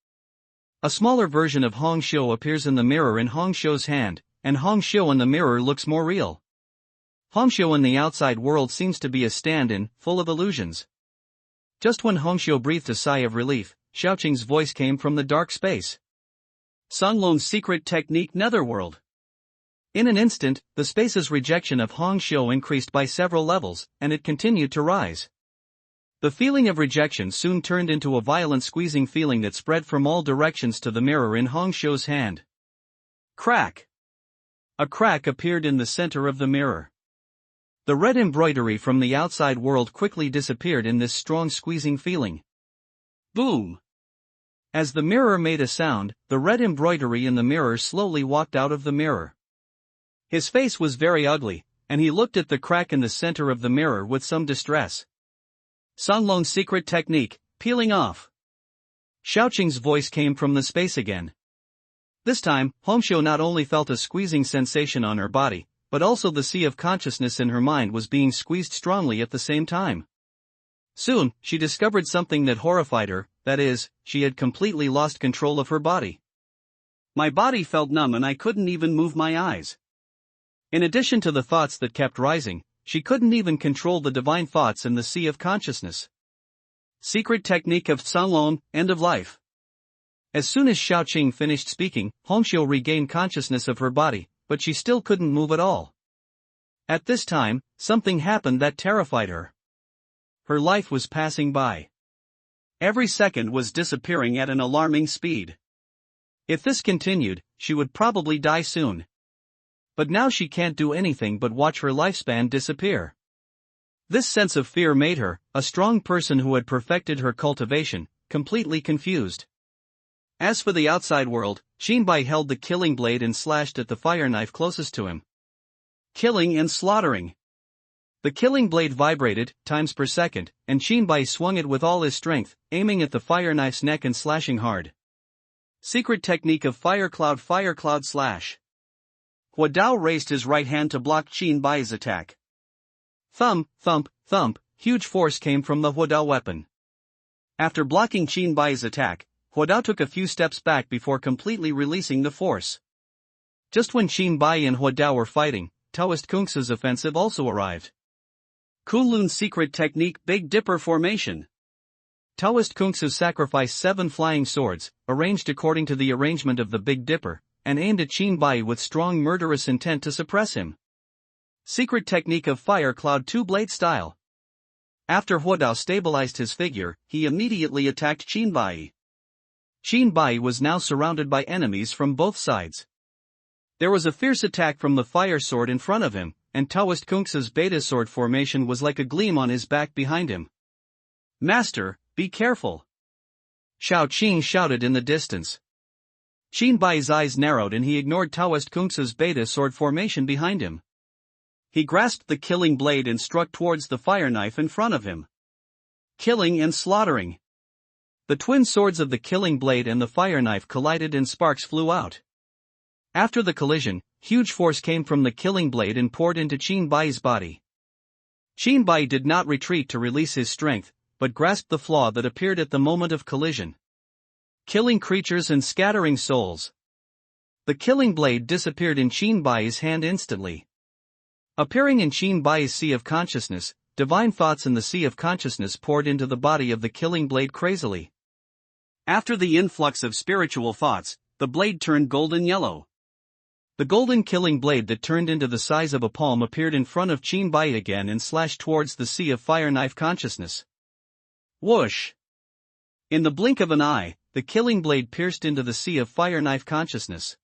A smaller version of Hongxiu appears in the mirror in Hongxiu's hand, and Hongxiu in the mirror looks more real. Hongxiu in the outside world seems to be a stand-in, full of illusions. Just when Hongxiu breathed a sigh of relief, Xiaocheng's voice came from the dark space. Sunglong's secret technique netherworld. In an instant, the space's rejection of Hongxiu increased by several levels, and it continued to rise. The feeling of rejection soon turned into a violent squeezing feeling that spread from all directions to the mirror in Hongxiu's hand. Crack! A crack appeared in the center of the mirror. The red embroidery from the outside world quickly disappeared in this strong squeezing feeling. Boom! As the mirror made a sound, the red embroidery in the mirror slowly walked out of the mirror. His face was very ugly, and he looked at the crack in the center of the mirror with some distress. Sunglong's secret technique, peeling off. Xiaocheng's voice came from the space again. This time, Hongxiu not only felt a squeezing sensation on her body, but also the sea of consciousness in her mind was being squeezed strongly at the same time. Soon, she discovered something that horrified her, that is, she had completely lost control of her body. My body felt numb and I couldn't even move my eyes. In addition to the thoughts that kept rising, she couldn't even control the divine thoughts in the sea of consciousness. Secret technique of Sanlong, end of life. As soon as Xiaoqing finished speaking, Hongxiu regained consciousness of her body, but she still couldn't move at all. At this time, something happened that terrified her. Her life was passing by. Every second was disappearing at an alarming speed. If this continued, she would probably die soon. But now she can't do anything but watch her lifespan disappear. This sense of fear made her, a strong person who had perfected her cultivation, completely confused. As for the outside world, Xinbai held the killing blade and slashed at the fire knife closest to him. Killing and slaughtering. The killing blade vibrated, times per second, and Xinbai swung it with all his strength, aiming at the fire knife's neck and slashing hard. Secret technique of fire cloud slash. Hua Dao raised his right hand to block Xinbai's attack. Thump, thump, thump, huge force came from the Hua Dao weapon. After blocking Xinbai's attack, Hua Dao took a few steps back before completely releasing the force. Just when Xinbai and Hua Dao were fighting, Taoist Kungsu's offensive also arrived. Kunlun's secret technique Big Dipper formation. Taoist Kungsu sacrificed 7 flying swords, arranged according to the arrangement of the Big Dipper, and aimed at Xinbai with strong murderous intent to suppress him. Secret technique of fire cloud 2-blade style. After Hua Dao stabilized his figure, he immediately attacked Xinbai. Xinbai was now surrounded by enemies from both sides. There was a fierce attack from the fire sword in front of him, and Taoist Kungsu's beta sword formation was like a gleam on his back behind him. Master, be careful! Xiaoqing shouted in the distance. Xinbai's eyes narrowed and he ignored Taoist Kungsu's beta sword formation behind him. He grasped the killing blade and struck towards the fire knife in front of him. Killing and slaughtering. The twin swords of the killing blade and the fire knife collided and sparks flew out. After the collision, huge force came from the killing blade and poured into Xinbai's body. Xinbai did not retreat to release his strength, but grasped the flaw that appeared at the moment of collision. Killing creatures and scattering souls. The killing blade disappeared in Xinbai's hand instantly. Appearing in Xinbai's sea of consciousness, divine thoughts in the sea of consciousness poured into the body of the killing blade crazily. After the influx of spiritual thoughts, the blade turned golden yellow. The golden killing blade that turned into the size of a palm appeared in front of Xinbai again and slashed towards the sea of fire knife consciousness. Whoosh! In the blink of an eye, the killing blade pierced into the sea of fire knife consciousness.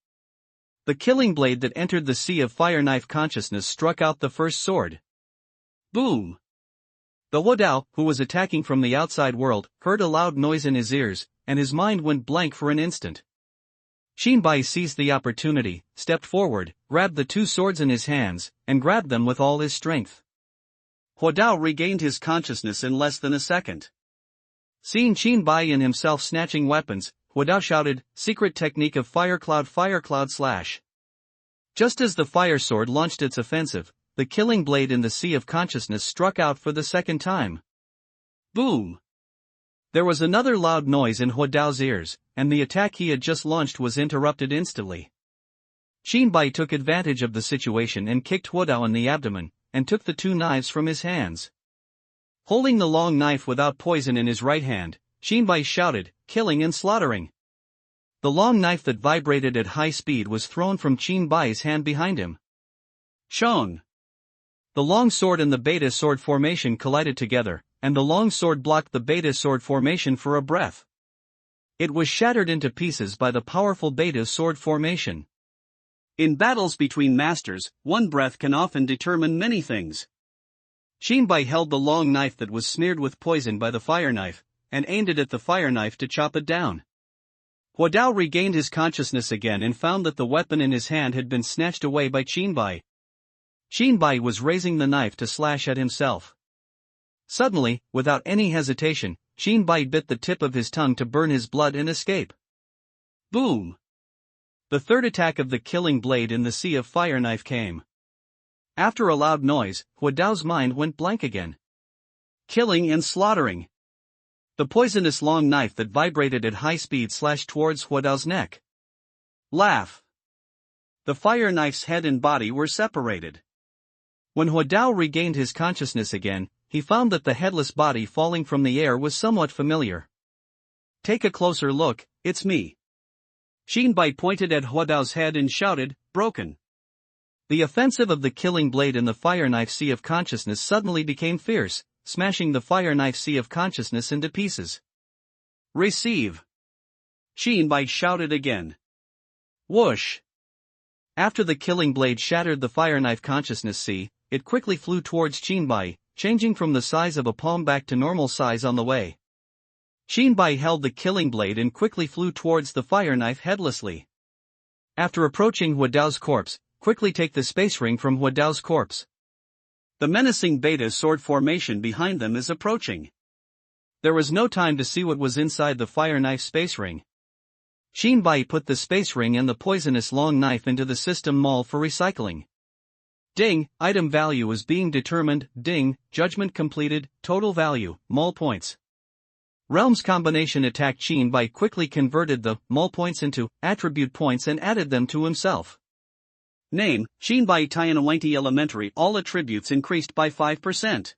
The killing blade that entered the sea of fire knife consciousness struck out the first sword. Boom! The Hua Dao, who was attacking from the outside world, heard a loud noise in his ears, and his mind went blank for an instant. Xinbai seized the opportunity, stepped forward, grabbed the 2 swords in his hands, and grabbed them with all his strength. Hua Dao regained his consciousness in less than a second. Seeing Xinbai and himself snatching weapons, Hua Dao shouted, "Secret technique of fire cloud slash." Just as the fire sword launched its offensive, the killing blade in the sea of consciousness struck out for the second time. Boom! There was another loud noise in Hua Dao's ears, and the attack he had just launched was interrupted instantly. Xinbai took advantage of the situation and kicked Hua Dao in the abdomen, and took the 2 knives from his hands. Holding the long knife without poison in his right hand, Xinbai shouted, "Killing and slaughtering." The long knife that vibrated at high speed was thrown from Xinbai's hand behind him. Shong! The long sword and the beta sword formation collided together, and the long sword blocked the beta sword formation for a breath. It was shattered into pieces by the powerful beta sword formation. In battles between masters, one breath can often determine many things. Xinbai held the long knife that was smeared with poison by the fire knife, and aimed it at the fire knife to chop it down. Hua Dao regained his consciousness again and found that the weapon in his hand had been snatched away by Xinbai. Xinbai was raising the knife to slash at himself. Suddenly, without any hesitation, Xinbai bit the tip of his tongue to burn his blood and escape. Boom! The third attack of the killing blade in the sea of fire knife came. After a loud noise, Huadao's mind went blank again. Killing and slaughtering. The poisonous long knife that vibrated at high speed slashed towards Huadao's neck. Laugh. The fire knife's head and body were separated. When Huadao regained his consciousness again, he found that the headless body falling from the air was somewhat familiar. Take a closer look, it's me. Xinbai pointed at Huadao's head and shouted, broken. The offensive of the killing blade in the fire knife sea of consciousness suddenly became fierce, smashing the fire knife sea of consciousness into pieces. Receive. Xinbai shouted again. Whoosh. After the killing blade shattered the fire knife consciousness sea, it quickly flew towards Xinbai, changing from the size of a palm back to normal size on the way. Xinbai held the killing blade and quickly flew towards the fire knife headlessly. After approaching Huadao's corpse, quickly take the space ring from Huadao's corpse. The menacing beta sword formation behind them is approaching. There was no time to see what was inside the fire knife space ring. Xinbai put the space ring and the poisonous long knife into the system mall for recycling. Ding, item value is being determined, ding, judgment completed, total value, mall points. Realms combination attack. Xinbai quickly converted the mall points into attribute points and added them to himself. Name, Xinbai Tianwanti Elementary. All attributes increased by 5%.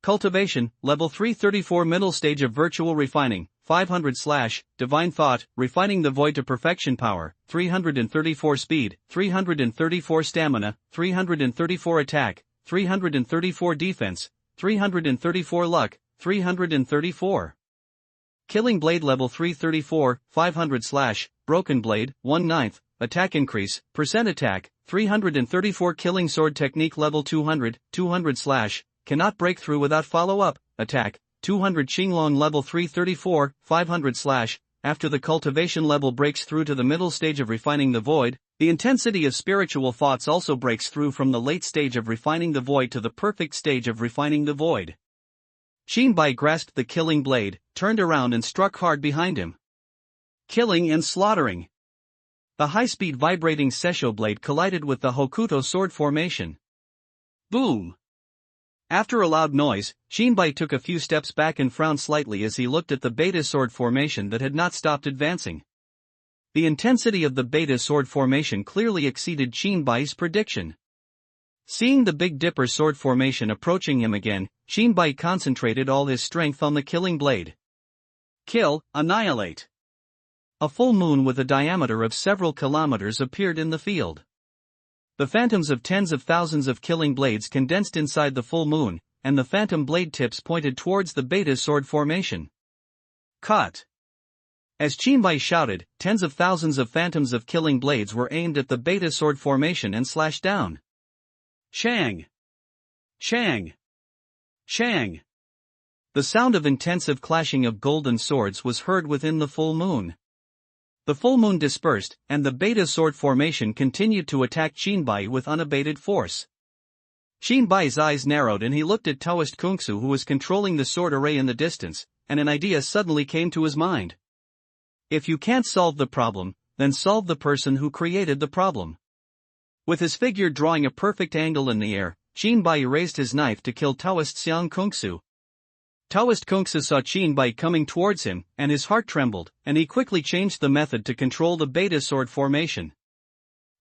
Cultivation, level 334. Middle stage of virtual refining, 500/ divine thought, refining the void to perfection. Power, 334. Speed, 334. Stamina, 334. Attack, 334. Defense, 334. Luck, 334. Killing blade level 334, 500/ broken blade, 1/9, attack increase, percent attack, 334. Killing sword technique level 200, 200/ cannot break through without follow-up, attack, 200. Xinglong level 334, 500/ after the cultivation level breaks through to the middle stage of refining the void, the intensity of spiritual thoughts also breaks through from the late stage of refining the void to the perfect stage of refining the void. Xinbai grasped the killing blade, turned around and struck hard behind him. Killing and slaughtering. The high-speed vibrating Sesho blade collided with the Hokuto sword formation. Boom! After a loud noise, Xinbai took a few steps back and frowned slightly as he looked at the beta sword formation that had not stopped advancing. The intensity of the beta sword formation clearly exceeded Xinbai's prediction. Seeing the Big Dipper sword formation approaching him again, Xinbai concentrated all his strength on the killing blade. Kill, annihilate. A full moon with a diameter of several kilometers appeared in the field. The phantoms of tens of thousands of killing blades condensed inside the full moon, and the phantom blade tips pointed towards the beta sword formation. Cut! As Xinbai shouted, tens of thousands of phantoms of killing blades were aimed at the beta sword formation and slashed down. Shang! Shang! Shang! The sound of intensive clashing of golden swords was heard within the full moon. The full moon dispersed, and the beta sword formation continued to attack Xinbai with unabated force. Xinbai's eyes narrowed and he looked at Taoist Kungsu, who was controlling the sword array in the distance, and an idea suddenly came to his mind. If you can't solve the problem, then solve the person who created the problem. With his figure drawing a perfect angle in the air, Xinbai raised his knife to kill Taoist Xiang Kungsu. Taoist Kungsu saw Xinbai coming towards him, and his heart trembled, and he quickly changed the method to control the beta sword formation.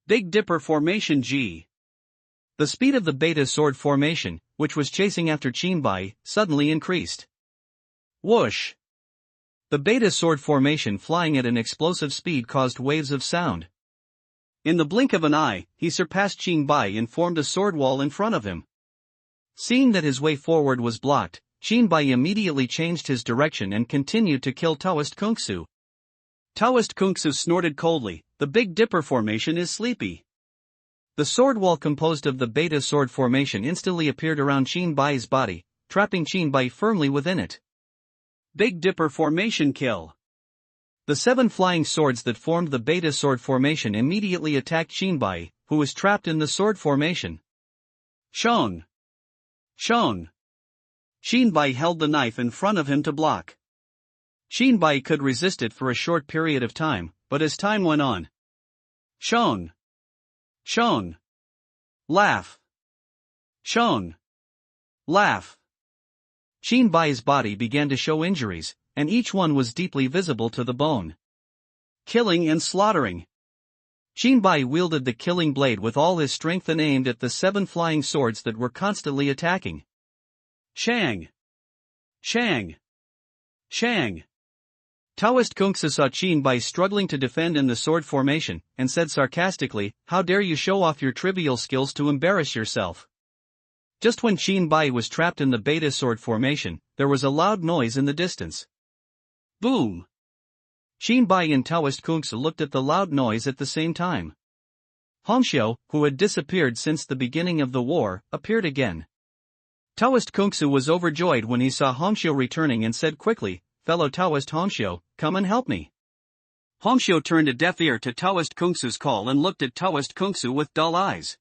Big Dipper formation G. The speed of the beta sword formation, which was chasing after Xinbai, suddenly increased. Whoosh! The beta sword formation flying at an explosive speed caused waves of sound. In the blink of an eye, he surpassed Xinbai and formed a sword wall in front of him. Seeing that his way forward was blocked, Xinbai immediately changed his direction and continued to kill Taoist Kungsu. Taoist Kungsu snorted coldly, the Big Dipper formation is sleepy. The sword wall composed of the beta sword formation instantly appeared around Xinbai's body, trapping Xinbai firmly within it. Big Dipper formation kill. The 7 flying swords that formed the beta sword formation immediately attacked Xinbai, who was trapped in the sword formation. Shong! Shong! Xinbai held the knife in front of him to block. Xinbai could resist it for a short period of time, but as time went on, Shown. Shown. Laugh. Shown. Laugh. Shinbai's body began to show injuries, and each one was deeply visible to the bone. Killing and slaughtering. Shinbai wielded the killing blade with all his strength and aimed at the 7 flying swords that were constantly attacking. Shang. Shang. Shang. Taoist Kungsu saw Shinbai struggling to defend in the sword formation, and said sarcastically, "How dare you show off your trivial skills to embarrass yourself?" Just when Shinbai was trapped in the beta sword formation, there was a loud noise in the distance. Boom. Shinbai and Taoist Kungsu looked at the loud noise at the same time. Hongxiu, who had disappeared since the beginning of the war, appeared again. Taoist Kungsu was overjoyed when he saw Hongxiu returning and said quickly, "Fellow Taoist Hongxiu, come and help me." Hongxiu turned a deaf ear to Taoist Kungsu's call and looked at Taoist Kungsu with dull eyes.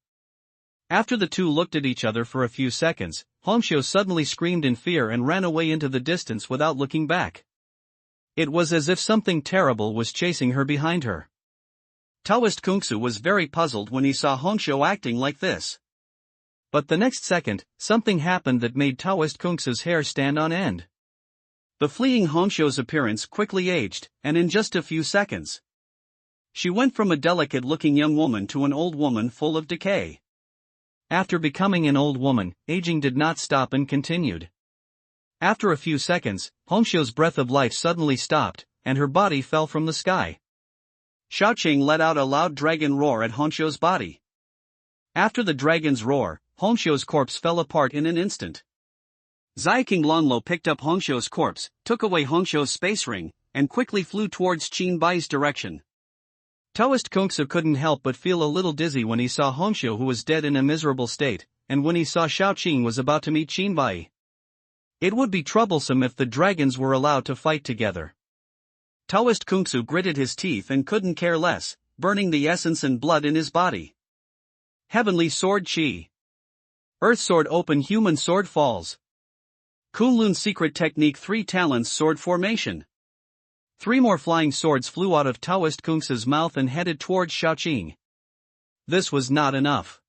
After the two looked at each other for a few seconds, Hongxiu suddenly screamed in fear and ran away into the distance without looking back. It was as if something terrible was chasing her behind her. Taoist Kungsu was very puzzled when he saw Hongxiu acting like this. But the next second, something happened that made Taoist Kungsu's hair stand on end. The fleeing Hongxiu's appearance quickly aged, and in just a few seconds, she went from a delicate-looking young woman to an old woman full of decay. After becoming an old woman, aging did not stop and continued. After a few seconds, Hongxiu's breath of life suddenly stopped, and her body fell from the sky. Xiaoqing let out a loud dragon roar at Hongxiu's body. After the dragon's roar, Hongxiu's corpse fell apart in an instant. Xiaoqing Lonlo picked up Hongxiu's corpse, took away Hongxiu's space ring, and quickly flew towards Qinbai's direction. Taoist Kungsu couldn't help but feel a little dizzy when he saw Hongxiu, who was dead in a miserable state, and when he saw Xiaoqing was about to meet Qinbai. It would be troublesome if the dragons were allowed to fight together. Taoist Kungsu gritted his teeth and couldn't care less, burning the essence and blood in his body. Heavenly Sword Qi. Earth Sword Open Human Sword Falls. Kunlun Secret Technique 3 Talents Sword Formation. 3 more flying swords flew out of Taoist Kungsu's mouth and headed towards Xiaoqing. This was not enough.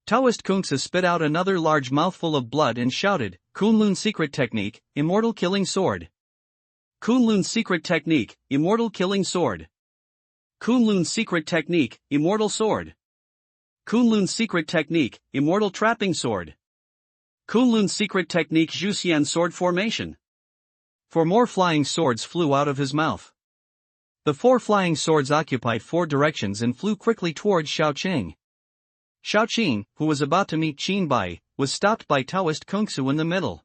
Taoist Kungsu spit out another large mouthful of blood and shouted, "Kunlun Secret Technique, Immortal Killing Sword. Kunlun Secret Technique, Immortal Killing Sword. Kunlun Secret Technique, Immortal Sword. Kunlun Secret Technique, Immortal Trapping Sword. Kunlun Secret Technique Zhuxian Sword Formation." 4 more flying swords flew out of his mouth. The 4 flying swords occupied 4 directions and flew quickly towards Xiaoqing. Xiaoqing, who was about to meet Qinbai, was stopped by Taoist Kungsu in the middle.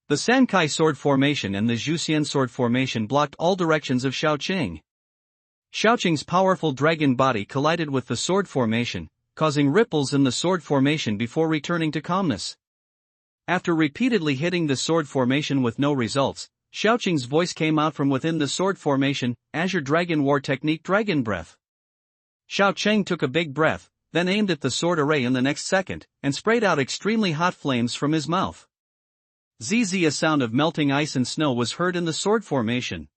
The Sankai sword formation and the Zhuxian sword formation blocked all directions of Xiaoqing. Xiaoqing's powerful dragon body collided with the sword formation, causing ripples in the sword formation before returning to calmness. After repeatedly hitting the sword formation with no results, Xiaoqing's voice came out from within the sword formation, "Azure Dragon War Technique Dragon Breath." Xiaoqing took a big breath, then aimed at the sword array in the next second, and sprayed out extremely hot flames from his mouth. Zzz, a sound of melting ice and snow was heard in the sword formation.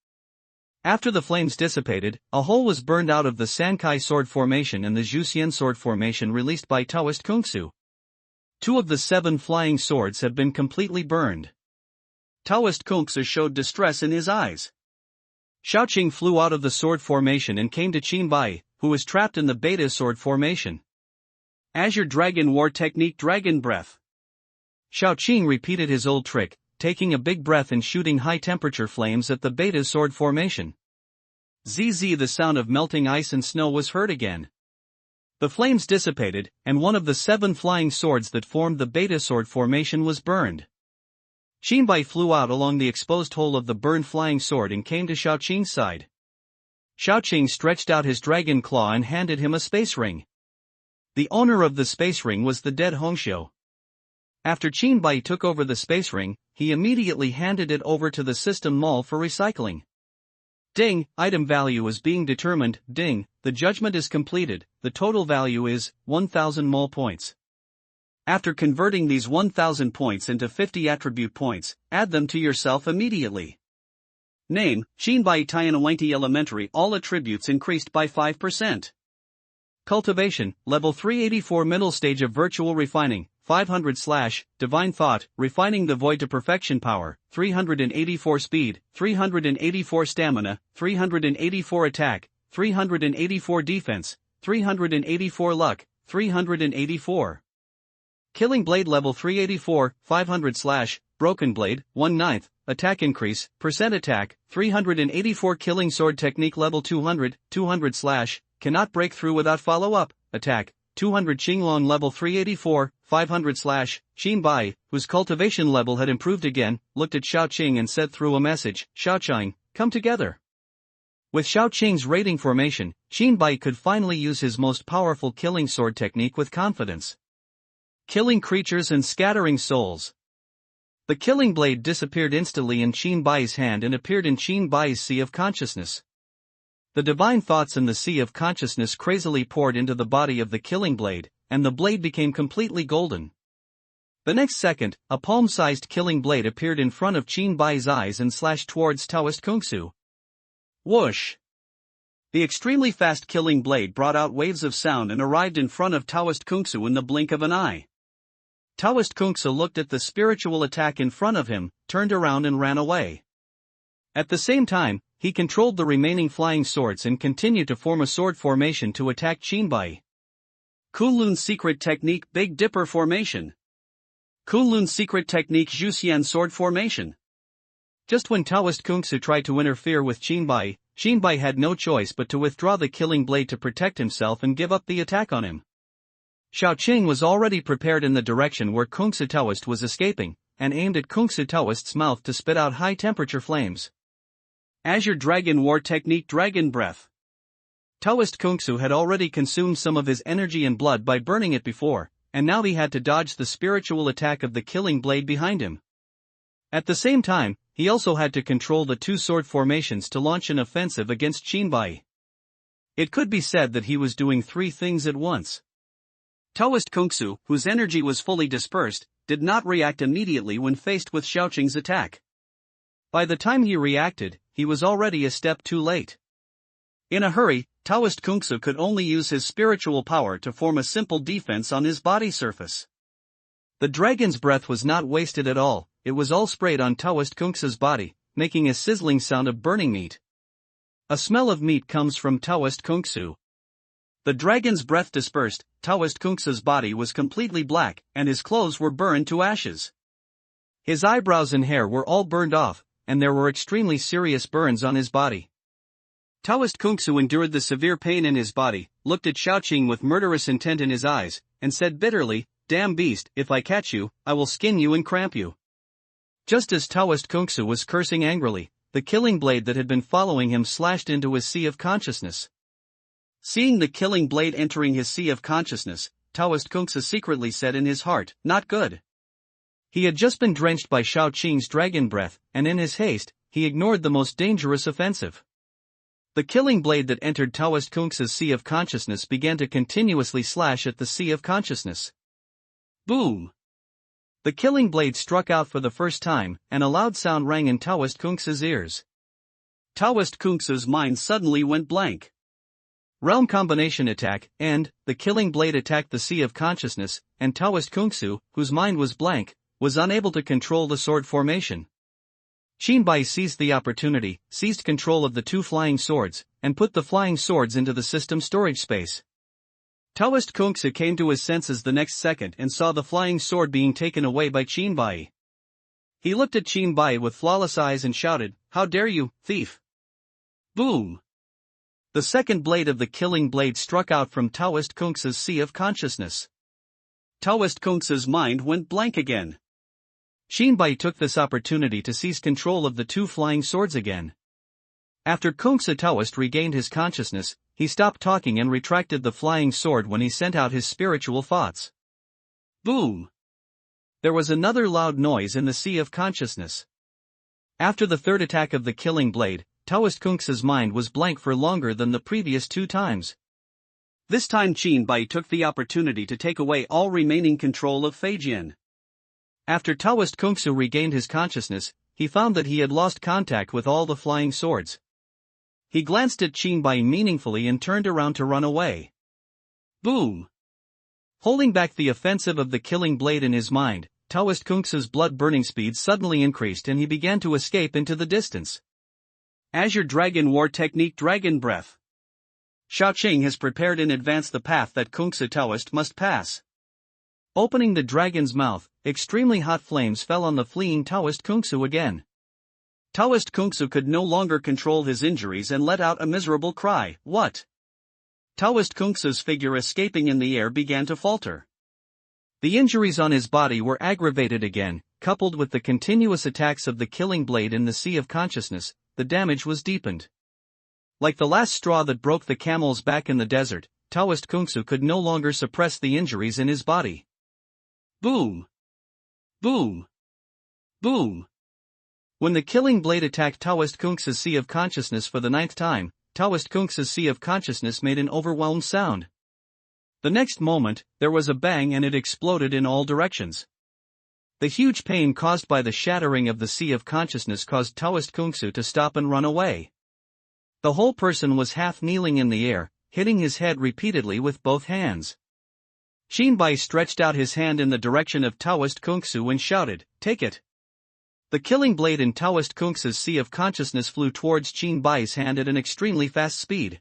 After the flames dissipated, a hole was burned out of the Sankai sword formation and the Zhuxian sword formation released by Taoist Kungsu. 2 of the 7 flying swords have been completely burned. Taoist Kungsu showed distress in his eyes. Xiaoqing flew out of the sword formation and came to Qinbai, who was trapped in the beta sword formation. Azure Dragon War Technique Dragon Breath. Xiaoqing repeated his old trick, taking a big breath and shooting high-temperature flames at the beta sword formation. Zzz, the sound of melting ice and snow was heard again. The flames dissipated, and 1 of the 7 flying swords that formed the beta sword formation was burned. Qinbai flew out along the exposed hole of the burned flying sword and came to Xiaoqing's side. Xiaoqing stretched out his dragon claw and handed him a space ring. The owner of the space ring was the dead Hongxiu. After Qinbai took over the space ring, he immediately handed it over to the system mall for recycling. Ding, item value is being determined. Ding, the judgment is completed. The total value is 1,000 mole points. After converting these 1,000 points into 50 attribute points, add them to yourself immediately. Name, Qinbai Tianwanti Elementary. All attributes increased by 5%. Cultivation, Level 384 Middle Stage of Virtual Refining, 500 / Divine Thought, Refining the Void to Perfection Power, 384 Speed, 384 Stamina, 384 Attack, 384 Defense, 384 Luck, 384. Killing Blade Level 384, 500 / Broken Blade, 1/9, Attack Increase, Percent Attack, 384 Killing Sword Technique Level 200, 200 / Cannot Break Through Without Follow-Up, Attack, 200 Qinglong Level 384, 500 / Qin Bai, whose cultivation level had improved again, looked at Xiao Qing and said through a message, Xiao Qing, come together. With Xiao Qing's raiding formation, Qin Bai could finally use his most powerful killing sword technique with confidence. Killing creatures and scattering souls. The killing blade disappeared instantly in Qin Bai's hand and appeared in Qin Bai's sea of consciousness. The divine thoughts in the sea of consciousness crazily poured into the body of the killing blade, and the blade became completely golden. The next second, a palm-sized killing blade appeared in front of Qin Bai's eyes and slashed towards Taoist Kungsu. Whoosh! The extremely fast killing blade brought out waves of sound and arrived in front of Taoist Kungsu in the blink of an eye. Taoist Kungsu looked at the spiritual attack in front of him, turned around and ran away. At the same time, he controlled the remaining flying swords and continued to form a sword formation to attack Qin Bai. Kunlun's Secret Technique Big Dipper Formation. Kunlun's Secret Technique Zhuxian Sword Formation. Just when Taoist Kungsu tried to interfere with Qin Bai had no choice but to withdraw the killing blade to protect himself and give up the attack on him. Xiao Qing was already prepared in the direction where Kungsu Taoist was escaping, and aimed at Kungsu Taoist's mouth to spit out high-temperature flames. Azure Dragon War Technique Dragon Breath. Taoist Kungsu had already consumed some of his energy and blood by burning it before, and now he had to dodge the spiritual attack of the killing blade behind him. At the same time, he also had to control the two sword formations to launch an offensive against Qin Bai. It could be said that he was doing three things at once. Taoist Kungsu, whose energy was fully dispersed, did not react immediately when faced with Xiao Qing's attack. By the time he reacted, he was already a step too late. In a hurry, Taoist Kungsu could only use his spiritual power to form a simple defense on his body surface. The dragon's breath was not wasted at all, it was all sprayed on Taoist Kungsu's body, making a sizzling sound of burning meat. A smell of meat comes from Taoist Kungsu. The dragon's breath dispersed, Taoist Kungsu's body was completely black, and his clothes were burned to ashes. His eyebrows and hair were all burned off, and there were extremely serious burns on his body. Taoist Kungsu endured the severe pain in his body, looked at Xiao Qing with murderous intent in his eyes, and said bitterly, "Damn beast, if I catch you, I will skin you and cramp you." Just as Taoist Kungsu was cursing angrily, the killing blade that had been following him slashed into his sea of consciousness. Seeing the killing blade entering his sea of consciousness, Taoist Kungsu secretly said in his heart, "Not good." He had just been drenched by Xiao Qing's dragon breath, and in his haste, he ignored the most dangerous offensive. The killing blade that entered Taoist Kungsu's sea of consciousness began to continuously slash at the sea of consciousness. Boom! The killing blade struck out for the first time, and a loud sound rang in Taoist Kungsu's ears. Taoist Kungsu's mind suddenly went blank. Realm Combination Attack, and the killing blade attacked the sea of consciousness, and Taoist Kungsu, whose mind was blank, was unable to control the sword formation. Qin Bai seized the opportunity, seized control of the two flying swords, and put the flying swords into the system storage space. Taoist Kungsu came to his senses the next second and saw the flying sword being taken away by Qin Bai. He looked at Qin Bai with flawless eyes and shouted, "How dare you, thief!" Boom! The second blade of the killing blade struck out from Taoist Kungsu's sea of consciousness. Taoist Kungsu's mind went blank again. Qin Bai took this opportunity to seize control of the two flying swords again. After Kungsu Taoist regained his consciousness, he stopped talking and retracted the flying sword when he sent out his spiritual thoughts. Boom! There was another loud noise in the sea of consciousness. After the third attack of the killing blade, Taoist Kungsu's mind was blank for longer than the previous two times. This time Qin Bai took the opportunity to take away all remaining control of Feijian. After Taoist Kungsu regained his consciousness, he found that he had lost contact with all the flying swords. He glanced at Qin Bai meaningfully and turned around to run away. Boom! Holding back the offensive of the killing blade in his mind, Taoist Kungsu's blood-burning speed suddenly increased and he began to escape into the distance. Azure Dragon War Technique Dragon Breath. Shaoqing has prepared in advance the path that Kungsu Taoist must pass. Opening the dragon's mouth, extremely hot flames fell on the fleeing Taoist Kungsu again. Taoist Kungsu could no longer control his injuries and let out a miserable cry. What? Taoist Kungsu's figure escaping in the air began to falter. The injuries on his body were aggravated again, coupled with the continuous attacks of the killing blade in the sea of consciousness, the damage was deepened. Like the last straw that broke the camel's back in the desert, Taoist Kungsu could no longer suppress the injuries in his body. Boom! Boom! Boom! When the killing blade attacked Taoist Kungsu's sea of consciousness for the 9th time, Taoist Kungsu's sea of consciousness made an overwhelmed sound. The next moment, there was a bang and it exploded in all directions. The huge pain caused by the shattering of the sea of consciousness caused Taoist Kungsu to stop and run away. The whole person was half kneeling in the air, hitting his head repeatedly with both hands. Xinbai stretched out his hand in the direction of Taoist Kungsu and shouted, "Take it!" The killing blade in Taoist Kungsu's sea of consciousness flew towards Xinbai's hand at an extremely fast speed.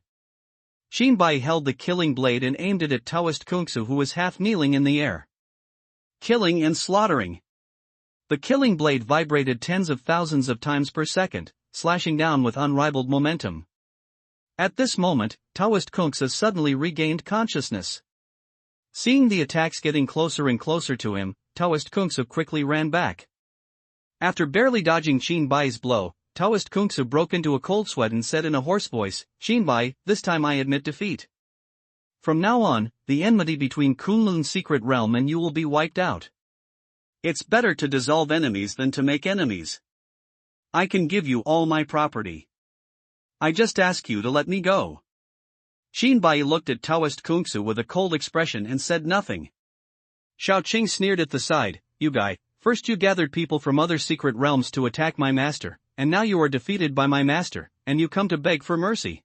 Xinbai held the killing blade and aimed it at Taoist Kungsu, who was half kneeling in the air. Killing and slaughtering. The killing blade vibrated tens of thousands of times per second, slashing down with unrivaled momentum. At this moment, Taoist Kungsu suddenly regained consciousness. Seeing the attacks getting closer and closer to him, Taoist Kungsu quickly ran back. After barely dodging Xinbai's blow, Taoist Kungsu broke into a cold sweat and said in a hoarse voice, "Xinbai, this time I admit defeat. From now on, the enmity between Kunlun's secret realm and you will be wiped out. It's better to dissolve enemies than to make enemies. I can give you all my property. I just ask you to let me go." Xinbai looked at Taoist Kungsu with a cold expression and said nothing. Shaoqing sneered at the side, "You guy, first you gathered people from other secret realms to attack my master, and now you are defeated by my master, and you come to beg for mercy.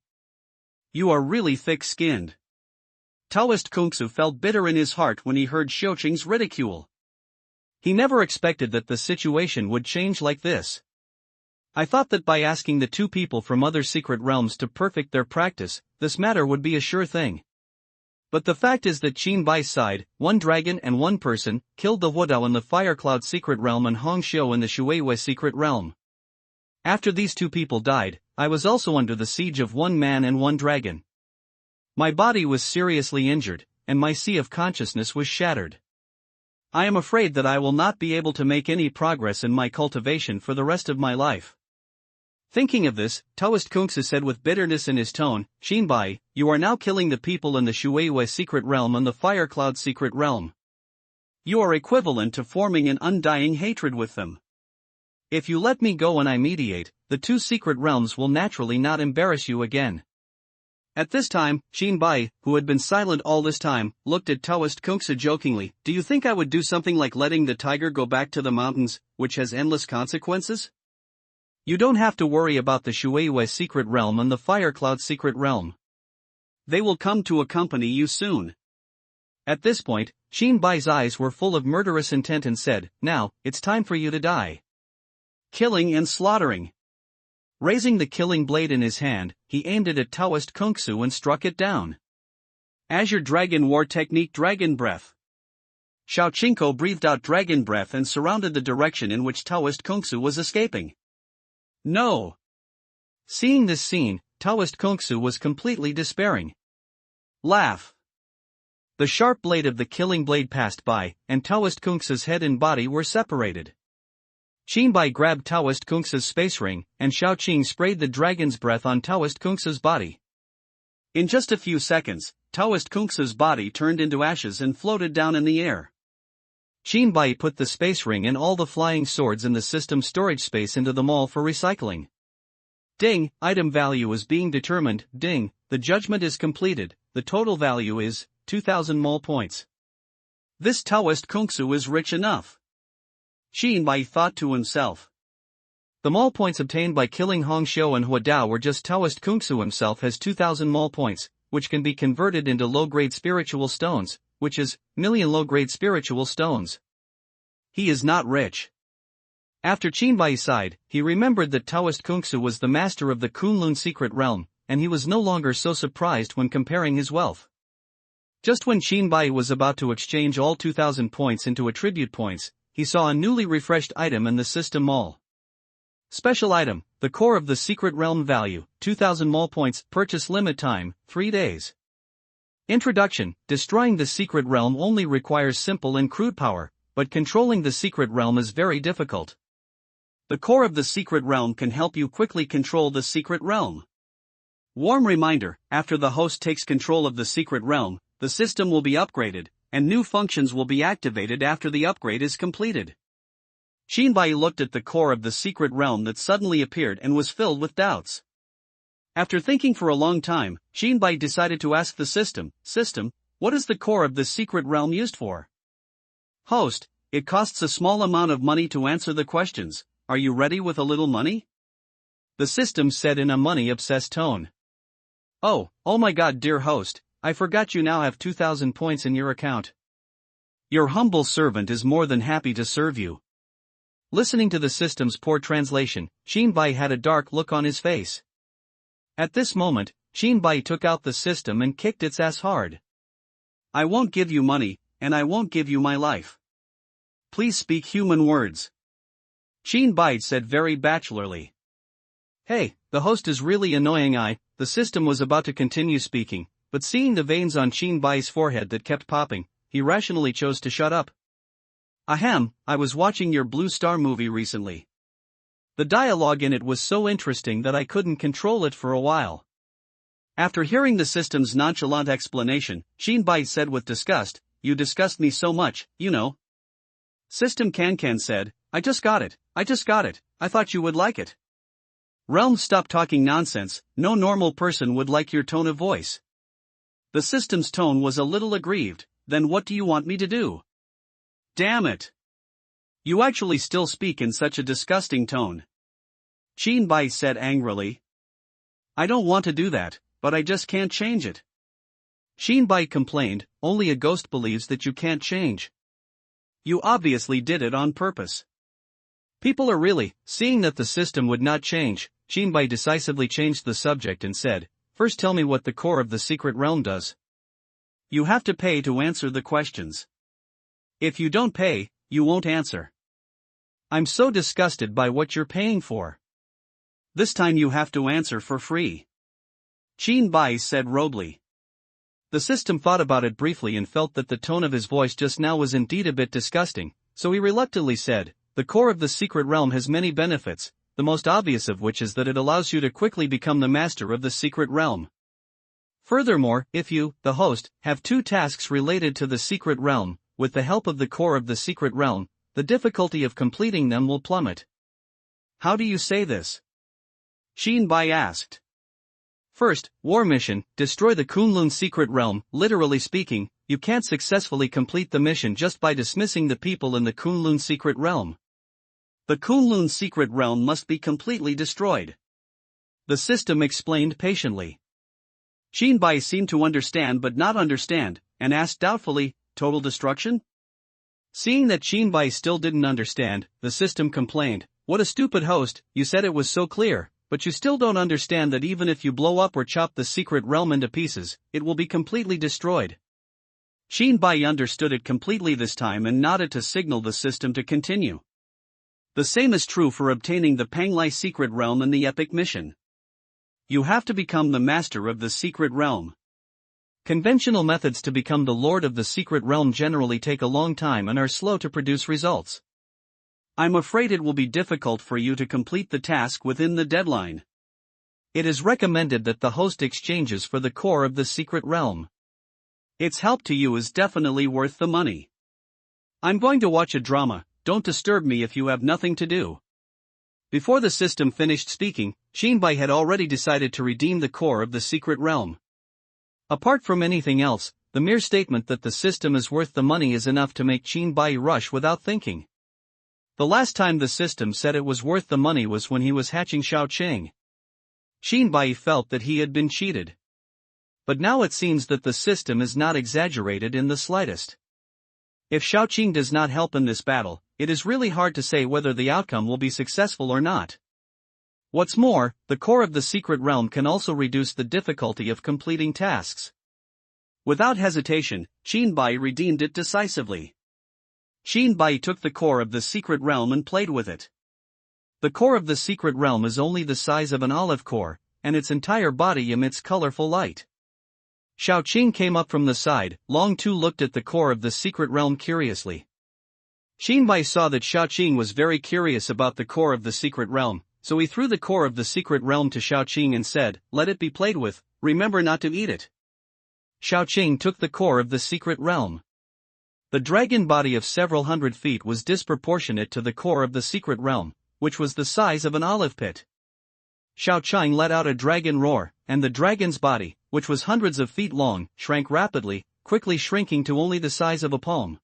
You are really thick-skinned." Taoist Kungsu felt bitter in his heart when he heard Shaoqing's ridicule. He never expected that the situation would change like this. "I thought that by asking the two people from other secret realms to perfect their practice, this matter would be a sure thing. But the fact is that Xinbai's side, one dragon and one person, killed the Huodao in the Fire Cloud secret realm and Hong Xiu in the Shuiwei secret realm. After these two people died, I was also under the siege of one man and one dragon. My body was seriously injured, and my sea of consciousness was shattered. I am afraid that I will not be able to make any progress in my cultivation for the rest of my life." Thinking of this, Taoist Kungsu said with bitterness in his tone, "Xinbai, you are now killing the people in the Shuiwei secret realm and the Fire Cloud secret realm. You are equivalent to forming an undying hatred with them. If you let me go and I mediate, the two secret realms will naturally not embarrass you again." At this time, Xinbai, who had been silent all this time, looked at Taoist Kungsu jokingly, "Do you think I would do something like letting the tiger go back to the mountains, which has endless consequences? You don't have to worry about the Shuiwei secret realm and the Fire Cloud secret realm. They will come to accompany you soon." At this point, Xinbai's eyes were full of murderous intent and said, "Now, it's time for you to die." Killing and slaughtering. Raising the killing blade in his hand, he aimed it at Taoist Kungsu and struck it down. Azure Dragon War Technique Dragon Breath. Shaoqingko breathed out dragon breath and surrounded the direction in which Taoist Kungsu was escaping. No! Seeing this scene, Taoist Kungsu was completely despairing. Laugh! The sharp blade of the killing blade passed by, and Taoist Kungsu's head and body were separated. Xinbai grabbed Taoist Kungsu's space ring, and Shaoqing sprayed the dragon's breath on Taoist Kungsu's body. In just a few seconds, Taoist Kungsu's body turned into ashes and floated down in the air. Xinbai put the space ring and all the flying swords in the system storage space into the mall for recycling. Ding, item value is being determined. Ding, the judgment is completed. The total value is 2,000 mall points. This Taoist Kungsu is rich enough. Xinbai thought to himself. The mall points obtained by killing Hong Xiu and Huodao were just Taoist Kungsu himself has 2,000 mall points, which can be converted into low-grade spiritual stones, which is, million low-grade spiritual stones. He is not rich. After Qinbai sighed, he remembered that Taoist Kungsu was the master of the Kunlun secret realm, and he was no longer so surprised when comparing his wealth. Just when Qinbai was about to exchange all 2,000 points into attribute points, he saw a newly refreshed item in the system mall. Special item, the core of the secret realm value, 2,000 mall points, purchase limit time, 3 days. Introduction, destroying the secret realm only requires simple and crude power, but controlling the secret realm is very difficult. The core of the secret realm can help you quickly control the secret realm. Warm reminder, after the host takes control of the secret realm, the system will be upgraded, and new functions will be activated after the upgrade is completed. Qinbai looked at the core of the secret realm that suddenly appeared and was filled with doubts. After thinking for a long time, Qinbai decided to ask the system, what is the core of the secret realm used for? Host, it costs a small amount of money to answer the questions. Are you ready with a little money? The system said in a money-obsessed tone. Oh my god, dear host, I forgot you now have 2,000 points in your account. Your humble servant is more than happy to serve you. Listening to the system's poor translation, Qinbai had a dark look on his face. At this moment, Qinbai took out the system and kicked its ass hard. I won't give you money, and I won't give you my life. Please speak human words. Qinbai said very bachelorly. Hey, the host is really annoying. The system was about to continue speaking, but seeing the veins on Qinbai's forehead that kept popping, he rationally chose to shut up. Ahem, I was watching your Blue Star movie recently. The dialogue in it was so interesting that I couldn't control it for a while. After hearing the system's nonchalant explanation, Qinbai said with disgust, you disgust me so much, you know. System Can said, I just got it, I thought you would like it. Realm, stop talking nonsense, no normal person would like your tone of voice. The system's tone was a little aggrieved, then what do you want me to do? Damn it! You actually still speak in such a disgusting tone. Qinbai said angrily. I don't want to do that, but I just can't change it. Qinbai complained, only a ghost believes that you can't change. You obviously did it on purpose. People are really, seeing that the system would not change, Qinbai decisively changed the subject and said, first tell me what the core of the secret realm does. You have to pay to answer the questions. If you don't pay, you won't answer. I'm so disgusted by what you're paying for. This time you have to answer for free. Qinbai said rudely. The system thought about it briefly and felt that the tone of his voice just now was indeed a bit disgusting, so he reluctantly said, the core of the secret realm has many benefits, the most obvious of which is that it allows you to quickly become the master of the secret realm. Furthermore, if you, the host, have 2 tasks related to the secret realm, with the help of the core of the secret realm, the difficulty of completing them will plummet. How do you say this? Qinbai asked. First, war mission, destroy the Kunlun secret realm. Literally speaking, you can't successfully complete the mission just by dismissing the people in the Kunlun secret realm. The Kunlun secret realm must be completely destroyed. The system explained patiently. Qinbai seemed to understand but not understand, and asked doubtfully, total destruction? Seeing that Qinbai still didn't understand, the system complained, what a stupid host, you said it was so clear, but you still don't understand that even if you blow up or chop the secret realm into pieces, it will be completely destroyed. Qinbai understood it completely this time and nodded to signal the system to continue. The same is true for obtaining the Panglai secret realm in the epic mission. You have to become the master of the secret realm. Conventional methods to become the lord of the secret realm generally take a long time and are slow to produce results. I'm afraid it will be difficult for you to complete the task within the deadline. It is recommended that the host exchanges for the core of the secret realm. Its help to you is definitely worth the money. I'm going to watch a drama, don't disturb me if you have nothing to do. Before the system finished speaking, Qinbai had already decided to redeem the core of the secret realm. Apart from anything else, the mere statement that the system is worth the money is enough to make Qinbai rush without thinking. The last time the system said it was worth the money was when he was hatching Xiao Qing. Qinbai felt that he had been cheated. But now it seems that the system is not exaggerated in the slightest. If Shaoqing does not help in this battle, it is really hard to say whether the outcome will be successful or not. What's more, the core of the secret realm can also reduce the difficulty of completing tasks. Without hesitation, Qin Bai redeemed it decisively. Qin Bai took the core of the secret realm and played with it. The core of the secret realm is only the size of an olive core, and its entire body emits colorful light. Shaoqing came up from the side. Long Tu looked at the core of the secret realm curiously. Qin Bai saw that Shaoqing was very curious about the core of the secret realm, so he threw the core of the secret realm to Shaoqing and said, "Let it be played with, remember not to eat it." Shaoqing took the core of the secret realm. The dragon body of several hundred feet was disproportionate to the core of the secret realm, which was the size of an olive pit. Shaoqing let out a dragon roar, and the dragon's body, which was hundreds of feet long, shrank rapidly, quickly shrinking to only the size of a palm.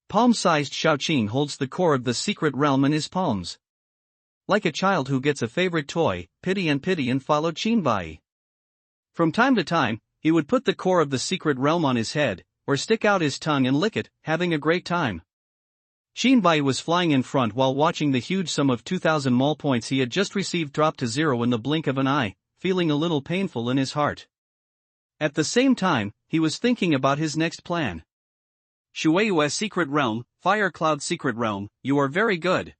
Palm-sized Shaoqing holds the core of the secret realm in his palms. Like a child who gets a favorite toy, Pity and followed Qin Bai. From time to time, he would put the core of the secret realm on his head, or stick out his tongue and lick it, having a great time. Qin Bai was flying in front while watching the huge sum of 2,000 mall points he had just received drop to zero in the blink of an eye, feeling a little painful in his heart. At the same time, he was thinking about his next plan. Shueiyue Secret Realm, Fire Cloud Secret Realm, you are very good.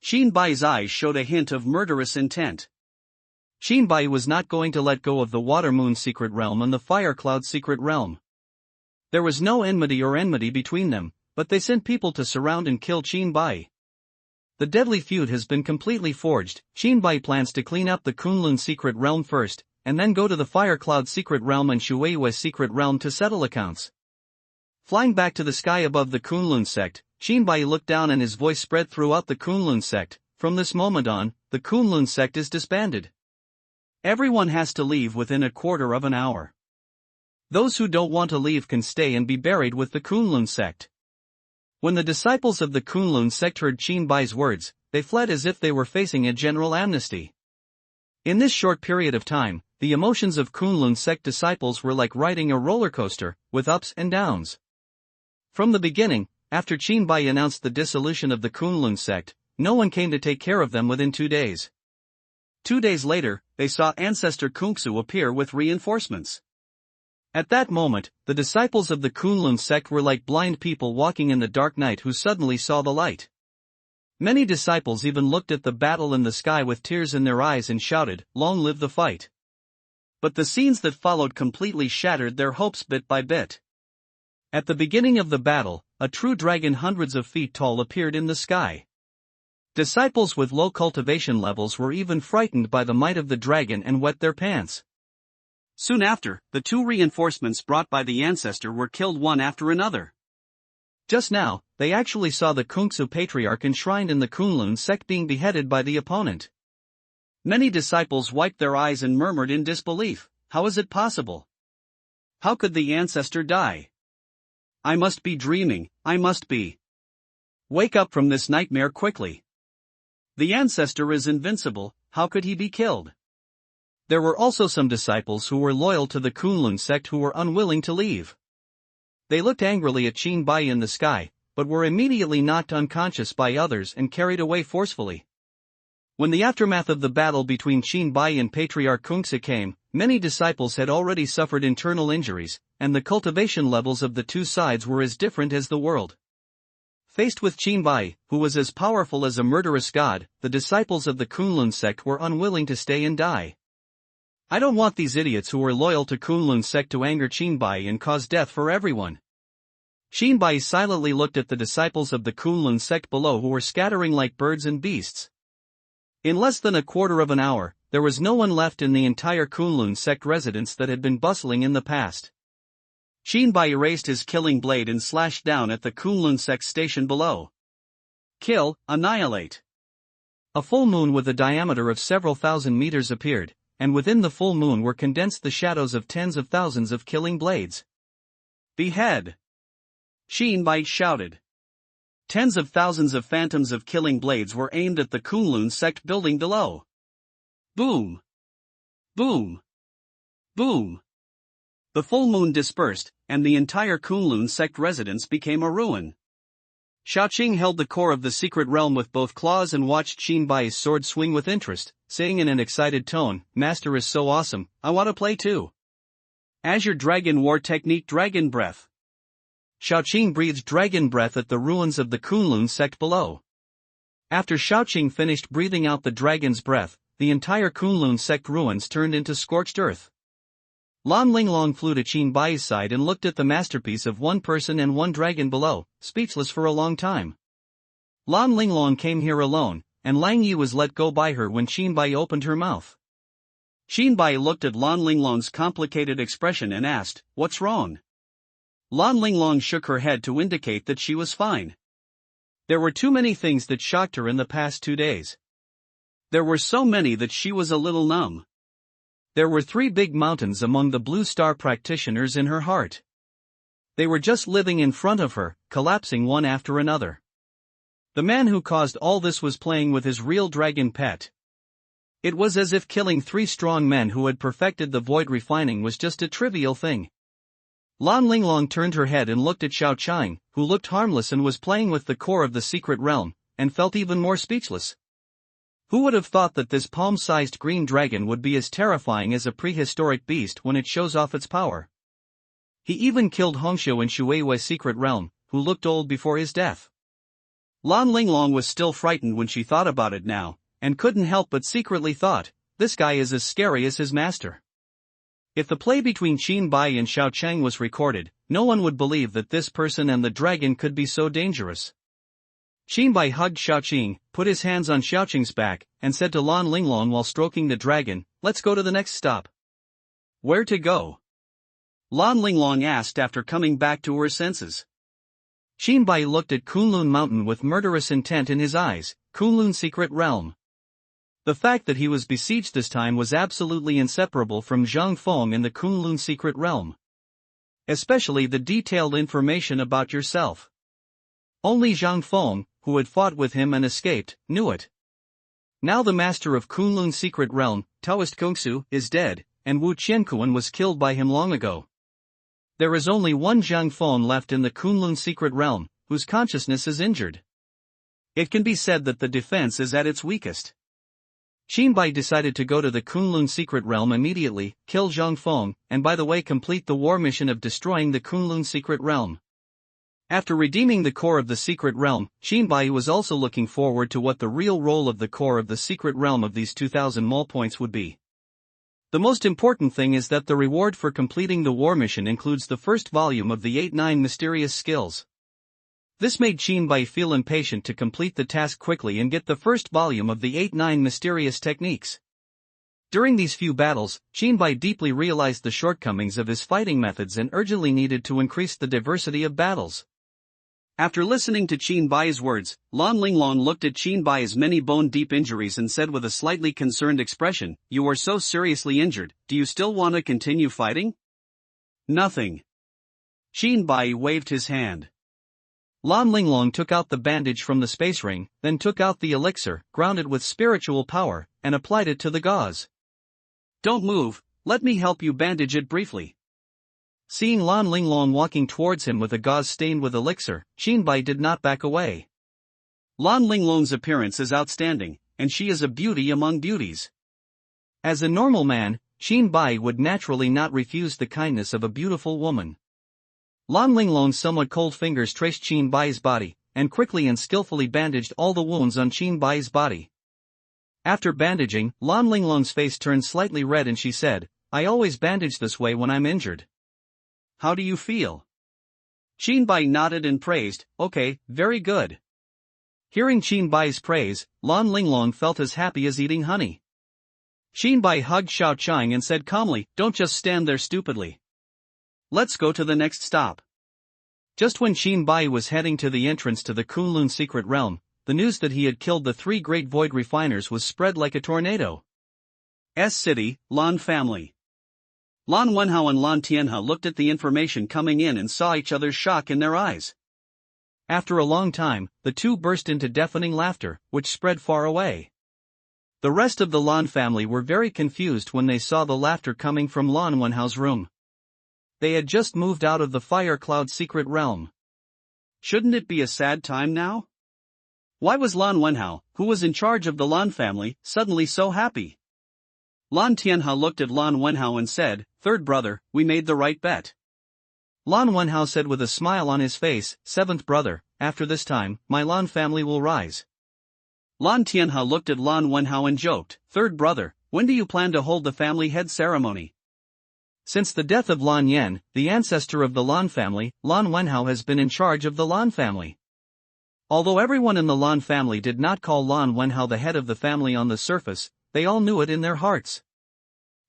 Qin Bai's eyes showed a hint of murderous intent. Qin Bai was not going to let go of the Water Moon Secret Realm and the Fire Cloud Secret Realm. There was no enmity between them, but they sent people to surround and kill Qin Bai. The deadly feud has been completely forged. Qin Bai plans to clean up the Kunlun Secret Realm first, and then go to the Fire Cloud Secret Realm and Shueiyue Secret Realm to settle accounts. Flying back to the sky above the Kunlun sect, Qin Bai looked down and his voice spread throughout the Kunlun sect. From this moment on, the Kunlun sect is disbanded. Everyone has to leave within a quarter of an hour. Those who don't want to leave can stay and be buried with the Kunlun sect. When the disciples of the Kunlun sect heard Qin Bai's words, they fled as if they were facing a general amnesty. In this short period of time, the emotions of Kunlun sect disciples were like riding a roller coaster, with ups and downs. From the beginning, after Qin Bai announced the dissolution of the Kunlun sect, no one came to take care of them within 2 days. 2 days later, they saw Ancestor Kungsu appear with reinforcements. At that moment, the disciples of the Kunlun sect were like blind people walking in the dark night who suddenly saw the light. Many disciples even looked at the battle in the sky with tears in their eyes and shouted, "Long live the fight!" But the scenes that followed completely shattered their hopes bit by bit. At the beginning of the battle, a true dragon hundreds of feet tall appeared in the sky. Disciples with low cultivation levels were even frightened by the might of the dragon and wet their pants. Soon after, the 2 reinforcements brought by the ancestor were killed one after another. Just now, they actually saw the Kungsu patriarch enshrined in the Kunlun sect being beheaded by the opponent. Many disciples wiped their eyes and murmured in disbelief, "How is it possible? How could the ancestor die? I must be dreaming, I must be. Wake up from this nightmare quickly. The ancestor is invincible, how could he be killed?" There were also some disciples who were loyal to the Kunlun sect who were unwilling to leave. They looked angrily at Qin Bai in the sky, but were immediately knocked unconscious by others and carried away forcefully. When the aftermath of the battle between Qin Bai and Patriarch Kungsu came, many disciples had already suffered internal injuries, and the cultivation levels of the two sides were as different as the world. Faced with Qin Bai, who was as powerful as a murderous god, the disciples of the Kunlun sect were unwilling to stay and die. I don't want these idiots who are loyal to Kunlun sect to anger Qin Bai and cause death for everyone. Qin Bai silently looked at the disciples of the Kunlun sect below who were scattering like birds and beasts. In less than a quarter of an hour, there was no one left in the entire Kunlun sect residence that had been bustling in the past. Qin Bai raised his killing blade and slashed down at the Kunlun sect station below. Kill, annihilate. A full moon with a diameter of several thousand meters appeared, and within the full moon were condensed the shadows of tens of thousands of killing blades. Behead! Qin Bai shouted. Tens of thousands of phantoms of killing blades were aimed at the Kunlun sect building below. Boom! Boom! Boom! The full moon dispersed, and the entire Kunlun sect residence became a ruin. Xiaoqing held the core of the secret realm with both claws and watched Qin Bai's sword swing with interest, saying in an excited tone, "Master is so awesome, I want to play too." Azure Dragon War Technique Dragon Breath. Xiaoqing breathed dragon breath at the ruins of the Kunlun sect below. After Xiaoqing finished breathing out the dragon's breath, the entire Kunlun sect ruins turned into scorched earth. Lan Linglong flew to Qin Bai's side and looked at the masterpiece of one person and one dragon below, speechless for a long time. Lan Linglong came here alone, and Lang Yi was let go by her when Qin Bai opened her mouth. Qin Bai looked at Lan Linglong's complicated expression and asked, "What's wrong?" Lan Linglong shook her head to indicate that she was fine. There were too many things that shocked her in the past 2 days. There were so many that she was a little numb. There were 3 big mountains among the Blue Star practitioners in her heart. They were just living in front of her, collapsing one after another. The man who caused all this was playing with his real dragon pet. It was as if killing 3 strong men who had perfected the void refining was just a trivial thing. Lan Linglong turned her head and looked at Xiaoqing, who looked harmless and was playing with the core of the secret realm, and felt even more speechless. Who would have thought that this palm-sized green dragon would be as terrifying as a prehistoric beast when it shows off its power? He even killed Hongxiu in Shuiwei's secret realm, who looked old before his death. Lan Linglong was still frightened when she thought about it now, and couldn't help but secretly thought, this guy is as scary as his master. If the play between Qin Bai and Xiaoqing was recorded, no one would believe that this person and the dragon could be so dangerous. Qin Bai hugged Xiaoqing, put his hands on Xiaoqing's back, and said to Lan Linglong while stroking the dragon, "Let's go to the next stop." "Where to go?" Lan Linglong asked after coming back to her senses. Qin Bai looked at Kunlun Mountain with murderous intent in his eyes. Kunlun Secret Realm. The fact that he was besieged this time was absolutely inseparable from Zhang Feng and the Kunlun Secret Realm. Especially the detailed information about yourself. Only Zhang Feng, who had fought with him and escaped, knew it. Now the master of Kunlun Secret Realm, Taoist Kongsu, is dead, and Wu Qiankuan was killed by him long ago. There is only one Zhang Feng left in the Kunlun Secret Realm, whose consciousness is injured. It can be said that the defense is at its weakest. Qin Bai decided to go to the Kunlun Secret Realm immediately, kill Zhang Feng, and by the way complete the war mission of destroying the Kunlun Secret Realm. After redeeming the core of the secret realm, Qin Bai was also looking forward to what the real role of the core of the secret realm of these 2,000 mole points would be. The most important thing is that the reward for completing the war mission includes the first volume of the 8-9 mysterious skills. This made Qin Bai feel impatient to complete the task quickly and get the first volume of the 8-9 mysterious techniques. During these few battles, Qin Bai deeply realized the shortcomings of his fighting methods and urgently needed to increase the diversity of battles. After listening to Qin Bai's words, Lan Linglong looked at Qin Bai's many bone-deep injuries and said with a slightly concerned expression, "You are so seriously injured, do you still want to continue fighting?" "Nothing." Qin Bai waved his hand. Lan Linglong took out the bandage from the space ring, then took out the elixir, grounded with spiritual power, and applied it to the gauze. "Don't move, let me help you bandage it briefly." Seeing Lan Linglong walking towards him with a gauze stained with elixir, Qin Bai did not back away. Lan Linglong's appearance is outstanding, and she is a beauty among beauties. As a normal man, Qin Bai would naturally not refuse the kindness of a beautiful woman. Lan Linglong's somewhat cold fingers traced Qin Bai's body, and quickly and skillfully bandaged all the wounds on Qin Bai's body. After bandaging, Lan Linglong's face turned slightly red and she said, "I always bandage this way when I'm injured. How do you feel?" Qin Bai nodded and praised, "Okay, very good." Hearing Qin Bai's praise, Lan Linglong felt as happy as eating honey. Qin Bai hugged Xiaoqing and said calmly, "Don't just stand there stupidly. Let's go to the next stop." Just when Qin Bai was heading to the entrance to the Kunlun Secret Realm, the news that he had killed the 3 great void refiners was spread like a tornado. City, Lan family. Lan Wenhao and Lan Tianhe looked at the information coming in and saw each other's shock in their eyes. After a long time, the two burst into deafening laughter, which spread far away. The rest of the Lan family were very confused when they saw the laughter coming from Lan Wenhao's room. They had just moved out of the Fire Cloud secret realm. Shouldn't it be a sad time now? Why was Lan Wenhao, who was in charge of the Lan family, suddenly so happy? Lan Tianhe looked at Lan Wenhao and said, "Third brother, we made the right bet." Lan Wenhao said with a smile on his face, "Seventh brother, after this time, my Lan family will rise." Lan Tianhe looked at Lan Wenhao and joked, "Third brother, when do you plan to hold the family head ceremony?" Since the death of Lan Yan, the ancestor of the Lan family, Lan Wenhao has been in charge of the Lan family. Although everyone in the Lan family did not call Lan Wenhao the head of the family on the surface, they all knew it in their hearts.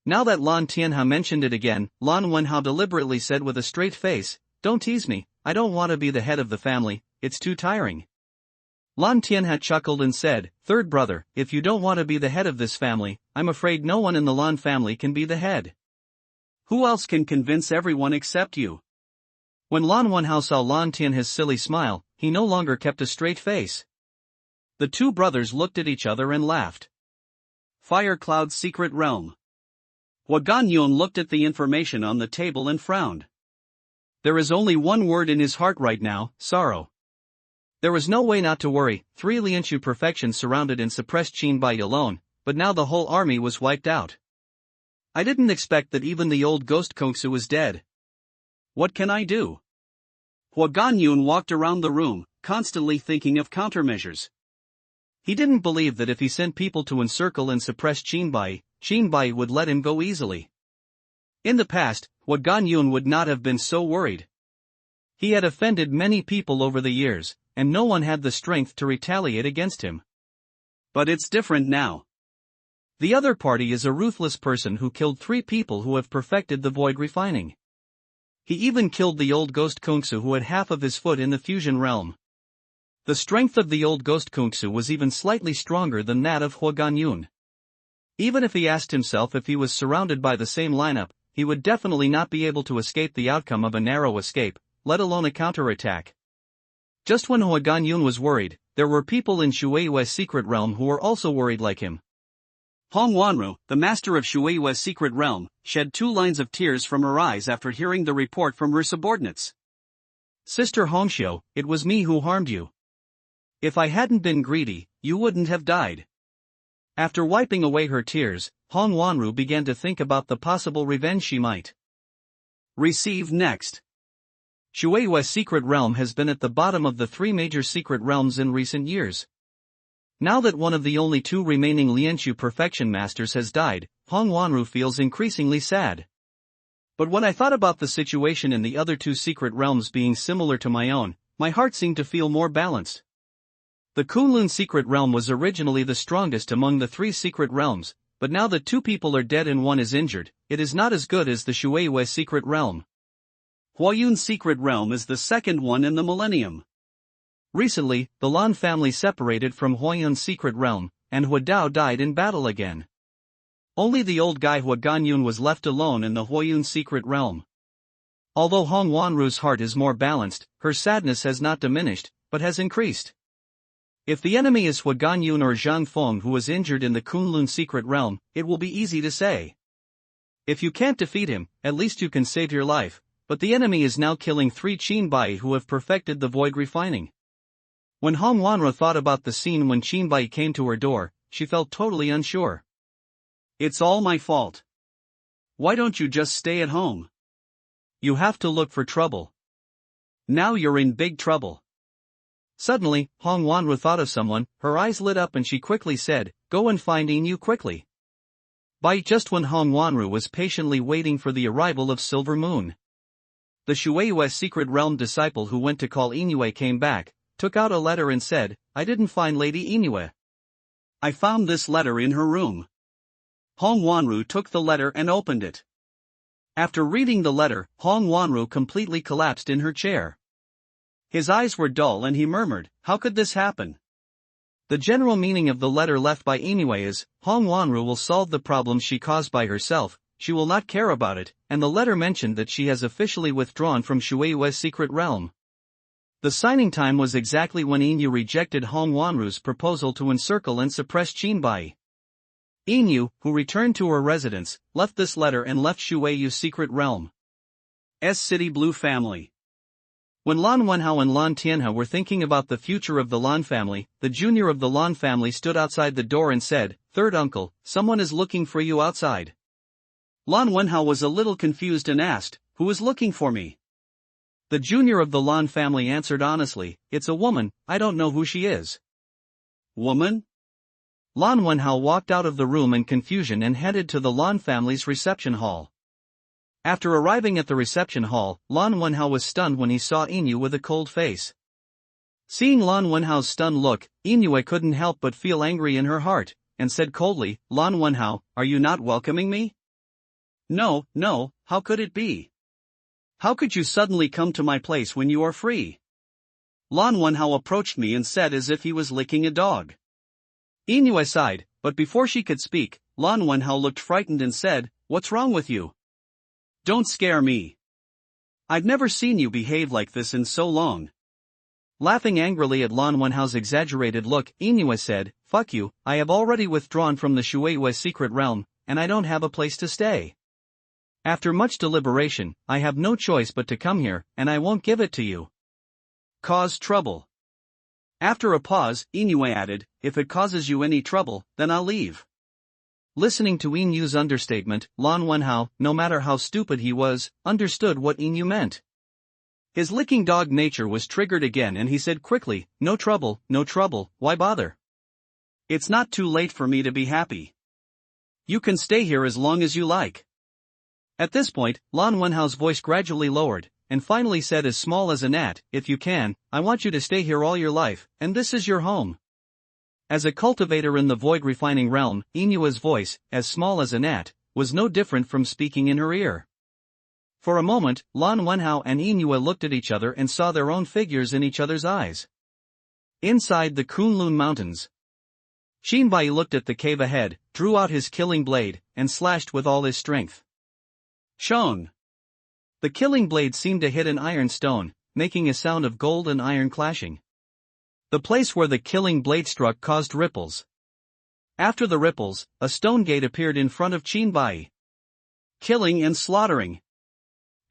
Now that Lan Tianhe mentioned it again, Lan Wenhao deliberately said with a straight face, "Don't tease me, I don't want to be the head of the family, it's too tiring." Lan Tianhe chuckled and said, "Third brother, if you don't want to be the head of this family, I'm afraid no one in the Lan family can be the head. Who else can convince everyone except you?" When Lan Wenhao saw Lan Tianhe's silly smile, he no longer kept a straight face. The two brothers looked at each other and laughed. Fire Cloud's secret realm. Hua Ganyun looked at the information on the table and frowned. There is only one word in his heart right now, sorrow. There was no way not to worry, 3 Lianshu perfections surrounded and suppressed Qin Bai alone, but now the whole army was wiped out. I didn't expect that even the old ghost Kongsu was dead. What can I do? Hua Ganyun walked around the room, constantly thinking of countermeasures. He didn't believe that if he sent people to encircle and suppress Qin Bai would let him go easily. In the past, Hua Ganyun would not have been so worried. He had offended many people over the years, and no one had the strength to retaliate against him. But it's different now. The other party is a ruthless person who killed 3 people who have perfected the void refining. He even killed the old ghost Kongsu who had half of his foot in the fusion realm. The strength of the old ghost Kongsu was even slightly stronger than that of Hua Ganyun. Even if he asked himself if he was surrounded by the same lineup, he would definitely not be able to escape the outcome of a narrow escape, let alone a counterattack. Just when Hua Ganyun was worried, there were people in Shueiyue's secret realm who were also worried like him. Hong Wanru, the master of Shueiyue's secret realm, shed 2 lines of tears from her eyes after hearing the report from her subordinates. "Sister Hongxiu, it was me who harmed you. If I hadn't been greedy, you wouldn't have died." After wiping away her tears, Hong Wanru began to think about the possible revenge she might receive next. Shueiyue's secret realm has been at the bottom of the 3 major secret realms in recent years. Now that one of the only 2 remaining Lianshu perfection masters has died, Hong Wanru feels increasingly sad. But when I thought about the situation in the other 2 secret realms being similar to my own, my heart seemed to feel more balanced. The Kunlun secret realm was originally the strongest among the 3 secret realms, but now that 2 people are dead and 1 is injured, it is not as good as the Shueiyue secret realm. Huayun's secret realm is the second one in the millennium. Recently, the Lan family separated from Huayun's secret realm, and Hua Dao died in battle again. Only the old guy Hua Ganyun was left alone in the Huayun secret realm. Although Hong Wanru's heart is more balanced, her sadness has not diminished, but has increased. If the enemy is Hua Ganyun or Zhang Feng who was injured in the Kunlun secret realm, it will be easy to say. If you can't defeat him, at least you can save your life, but the enemy is now killing 3 Qin Bai who have perfected the void refining. When Hong Wanru thought about the scene when Qin Bai came to her door, she felt totally unsure. "It's all my fault. Why don't you just stay at home? You have to look for trouble. Now you're in big trouble." Suddenly, Hong Wanru thought of someone, her eyes lit up and she quickly said, "Go and find Inu quickly." Just when Hong Wanru was patiently waiting for the arrival of Silver Moon. The Shueiyue secret realm disciple who went to call Inue came back, took out a letter and said, "I didn't find Lady Inue. I found this letter in her room." Hong Wanru took the letter and opened it. After reading the letter, Hong Wanru completely collapsed in her chair. His eyes were dull and he murmured, "How could this happen?" The general meaning of the letter left by Inue is, Hong Wanru will solve the problems she caused by herself, she will not care about it, and the letter mentioned that she has officially withdrawn from Shueiyue's secret realm. The signing time was exactly when Inu rejected Hong Wanru's proposal to encircle and suppress Qin Bai. Inu, who returned to her residence, left this letter and left Shueiyu's secret realm. SSSS City Blue family. When Lan Wenhao and Lan Tianhe were thinking about the future of the Lan family, the junior of the Lan family stood outside the door and said, "Third uncle, someone is looking for you outside." Lan Wenhao was a little confused and asked, "Who is looking for me?" The junior of the Lan family answered honestly, "It's a woman, I don't know who she is." Woman? Lan Wenhao walked out of the room in confusion and headed to the Lan family's reception hall. After arriving at the reception hall, Lan Wenhao was stunned when he saw Inu with a cold face. Seeing Lan Wenhao's stunned look, Inu couldn't help but feel angry in her heart, and said coldly, "Lan Wenhao, are you not welcoming me?" No, how could it be? How could you suddenly come to my place when you are free?" Lan Wenhao approached me and said as if he was licking a dog. Inu sighed, but before she could speak, Lan Wenhao looked frightened and said, "What's wrong with you? Don't scare me. I've never seen you behave like this in so long." Laughing angrily at Lan Wenhao's exaggerated look, Inu said, "Fuck you, I have already withdrawn from the Shueiyue secret realm, and I don't have a place to stay. After much deliberation, I have no choice but to come here, and I won't give it to you. Cause trouble." After a pause, Inu added, "If it causes you any trouble, then I'll leave." Listening to Inu's understatement, Lan Wenhao, no matter how stupid he was, understood what Inu meant. His licking dog nature was triggered again and he said quickly, no trouble, why bother? It's not too late for me to be happy. You can stay here as long as you like." At this point, Lan Wenhao's voice gradually lowered, and finally said as small as a gnat, "If you can, I want you to stay here all your life, and this is your home." As a cultivator in the void refining realm, Inua's voice, as small as a gnat, was no different from speaking in her ear. For a moment, Lan Wenhao and Inua looked at each other and saw their own figures in each other's eyes. Inside the Kunlun Mountains, Shinbai looked at the cave ahead, drew out his killing blade, and slashed with all his strength. Shong! The killing blade seemed to hit an iron stone, making a sound of gold and iron clashing. The place where the killing blade struck caused ripples. After the ripples, a stone gate appeared in front of Qinbai. Killing and slaughtering.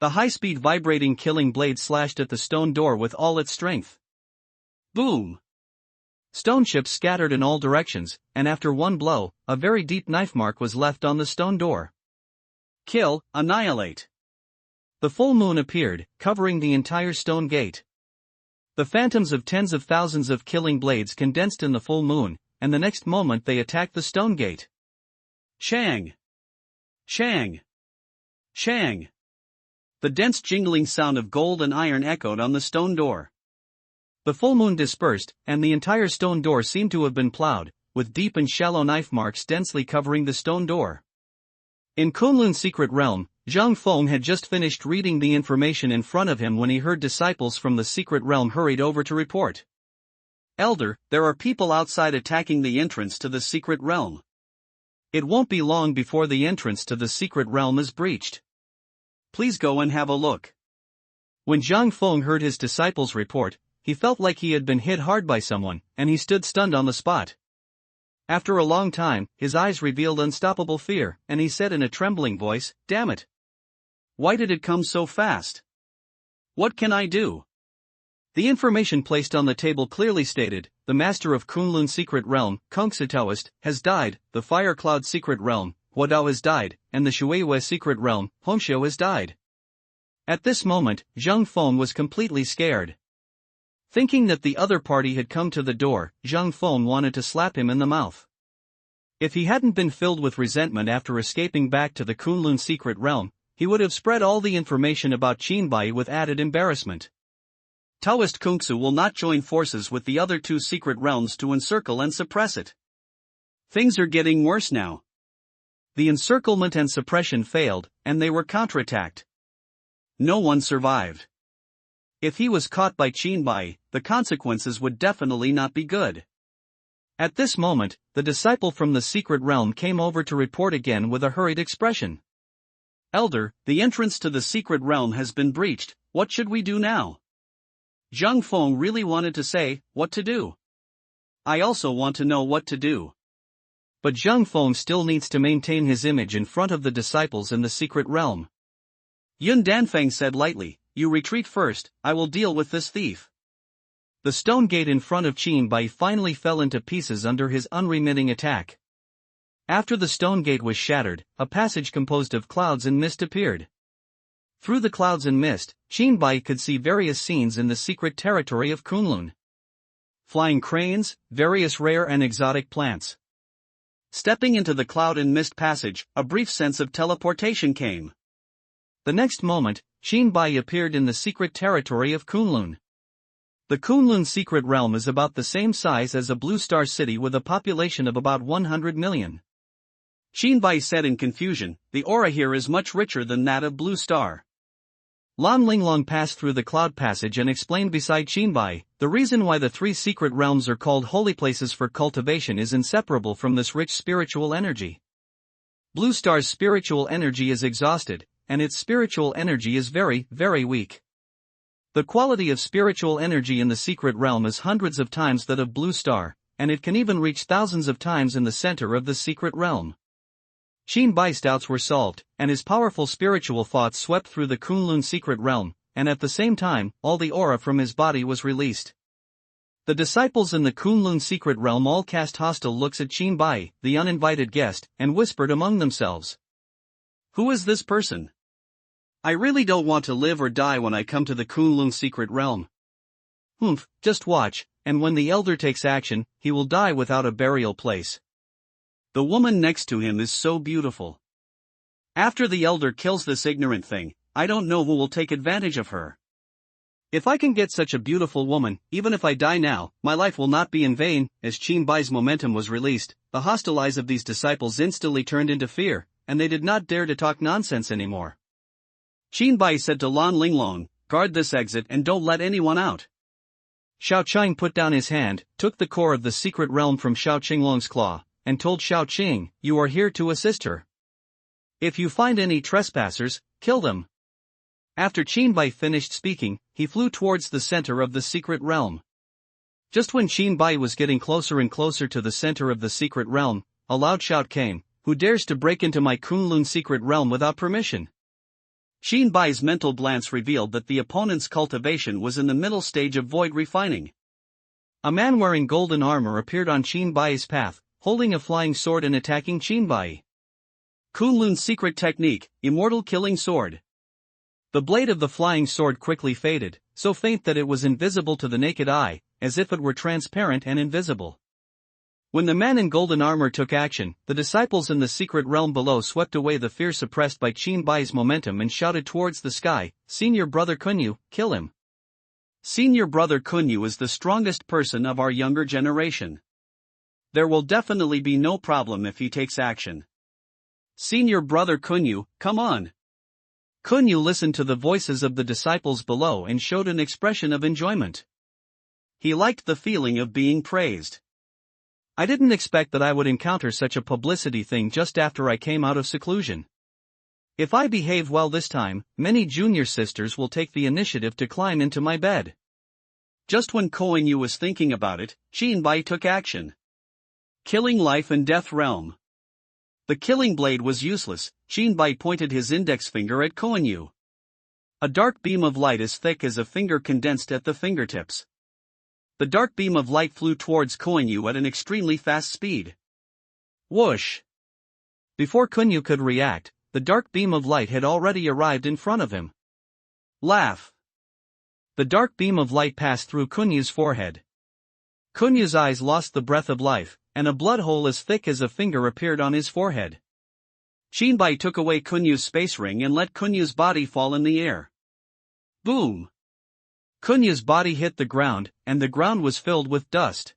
The high-speed vibrating killing blade slashed at the stone door with all its strength. Boom! Stone chips scattered in all directions, and after one blow, a very deep knife mark was left on the stone door. Kill, annihilate. The full moon appeared, covering the entire stone gate. The phantoms of tens of thousands of killing blades condensed in the full moon, and the next moment they attacked the stone gate. Shang! Shang! Shang! The dense jingling sound of gold and iron echoed on the stone door. The full moon dispersed, and the entire stone door seemed to have been plowed, with deep and shallow knife marks densely covering the stone door. In Kunlun's secret realm, Zhang Feng had just finished reading the information in front of him when he heard disciples from the secret realm hurried over to report. "Elder, there are people outside attacking the entrance to the secret realm. It won't be long before the entrance to the secret realm is breached. Please go and have a look." When Zhang Feng heard his disciples report, he felt like he had been hit hard by someone, and he stood stunned on the spot. After a long time, his eyes revealed unstoppable fear, and he said in a trembling voice, "Damn it! Why did it come so fast? What can I do?" The information placed on the table clearly stated, the master of Kunlun's secret realm, Kongsi Taoist, has died, the Fire Cloud secret realm, Huadao has died, and the Shueiyue secret realm, Hongxiu has died. At this moment, Zhang Feng was completely scared. Thinking that the other party had come to the door, Zhang Feng wanted to slap him in the mouth. If he hadn't been filled with resentment after escaping back to the Kunlun secret realm, he would have spread all the information about Qinbai with added embarrassment. Taoist Kungsu will not join forces with the other two secret realms to encircle and suppress it. Things are getting worse now. The encirclement and suppression failed, and they were counterattacked. No one survived. If he was caught by Qinbai, the consequences would definitely not be good. At this moment, the disciple from the secret realm came over to report again with a hurried expression. "Elder, the entrance to the secret realm has been breached, what should we do now?" Zhang Feng really wanted to say, "What to do?" I also want to know what to do. But Zhang Feng still needs to maintain his image in front of the disciples in the secret realm. Yun Danfeng said lightly, "You retreat first, I will deal with this thief." The stone gate in front of Qin Bai finally fell into pieces under his unremitting attack. After the stone gate was shattered, a passage composed of clouds and mist appeared. Through the clouds and mist, Qin Bai could see various scenes in the secret territory of Kunlun. Flying cranes, various rare and exotic plants. Stepping into the cloud and mist passage, a brief sense of teleportation came. The next moment, Qin Bai appeared in the secret territory of Kunlun. The Kunlun secret realm is about the same size as a blue star city with a population of about 100 million. Qin Bai said in confusion, "The aura here is much richer than that of Blue Star." Lan Linglong passed through the cloud passage and explained beside Qin Bai, the reason why the three secret realms are called holy places for cultivation is inseparable from this rich spiritual energy. Blue Star's spiritual energy is exhausted, and its spiritual energy is very, very weak. The quality of spiritual energy in the secret realm is hundreds of times that of Blue Star, and it can even reach thousands of times in the center of the secret realm. Qin Bai's doubts were solved, and his powerful spiritual thoughts swept through the Kunlun secret realm, and at the same time, all the aura from his body was released. The disciples in the Kunlun secret realm all cast hostile looks at Qin Bai, the uninvited guest, and whispered among themselves. "Who is this person? I really don't want to live or die when I come to the Kunlun secret realm." "Humph, just watch, and when the elder takes action, he will die without a burial place. The woman next to him is so beautiful. After the elder kills this ignorant thing, I don't know who will take advantage of her. If I can get such a beautiful woman, even if I die now, my life will not be in vain." As Qin Bai's momentum was released, the hostile eyes of these disciples instantly turned into fear, and they did not dare to talk nonsense anymore. Qin Bai said to Lan Linglong, "Guard this exit and don't let anyone out." Xiao Qing put down his hand, took the core of the secret realm from Xiao Qinglong's claw, and told Xiao Qing, "You are here to assist her. If you find any trespassers, kill them." After Qin Bai finished speaking, he flew towards the center of the secret realm. Just when Qin Bai was getting closer and closer to the center of the secret realm, a loud shout came, "Who dares to break into my Kunlun secret realm without permission?" Qin Bai's mental glance revealed that the opponent's cultivation was in the middle stage of void refining. A man wearing golden armor appeared on Qin Bai's path, holding a flying sword and attacking Qin Bai. Kunlun's secret technique, Immortal Killing Sword. The blade of the flying sword quickly faded, so faint that it was invisible to the naked eye, as if it were transparent and invisible. When the man in golden armor took action, the disciples in the secret realm below swept away the fear suppressed by Qin Bai's momentum and shouted towards the sky, "Senior brother Kunyu, kill him. Senior brother Kunyu is the strongest person of our younger generation. There will definitely be no problem if he takes action. Senior brother Kunyu, come on." Kunyu listened to the voices of the disciples below and showed an expression of enjoyment. He liked the feeling of being praised. "I didn't expect that I would encounter such a publicity thing just after I came out of seclusion. If I behave well this time, many junior sisters will take the initiative to climb into my bed." Just when Koinyu was thinking about it, Qin Bai took action. Killing life and death realm. The killing blade was useless. Qin Bai pointed his index finger at Koinyu. A dark beam of light as thick as a finger condensed at the fingertips. The dark beam of light flew towards Koinyu at an extremely fast speed. Whoosh! Before Kunyu could react, the dark beam of light had already arrived in front of him. Laugh! The dark beam of light passed through Kunyu's forehead. Kunyu's eyes lost the breath of life, and a blood hole as thick as a finger appeared on his forehead. Qin Bai took away Kunyu's space ring and let Kunyu's body fall in the air. Boom! Kunyu's body hit the ground, and the ground was filled with dust.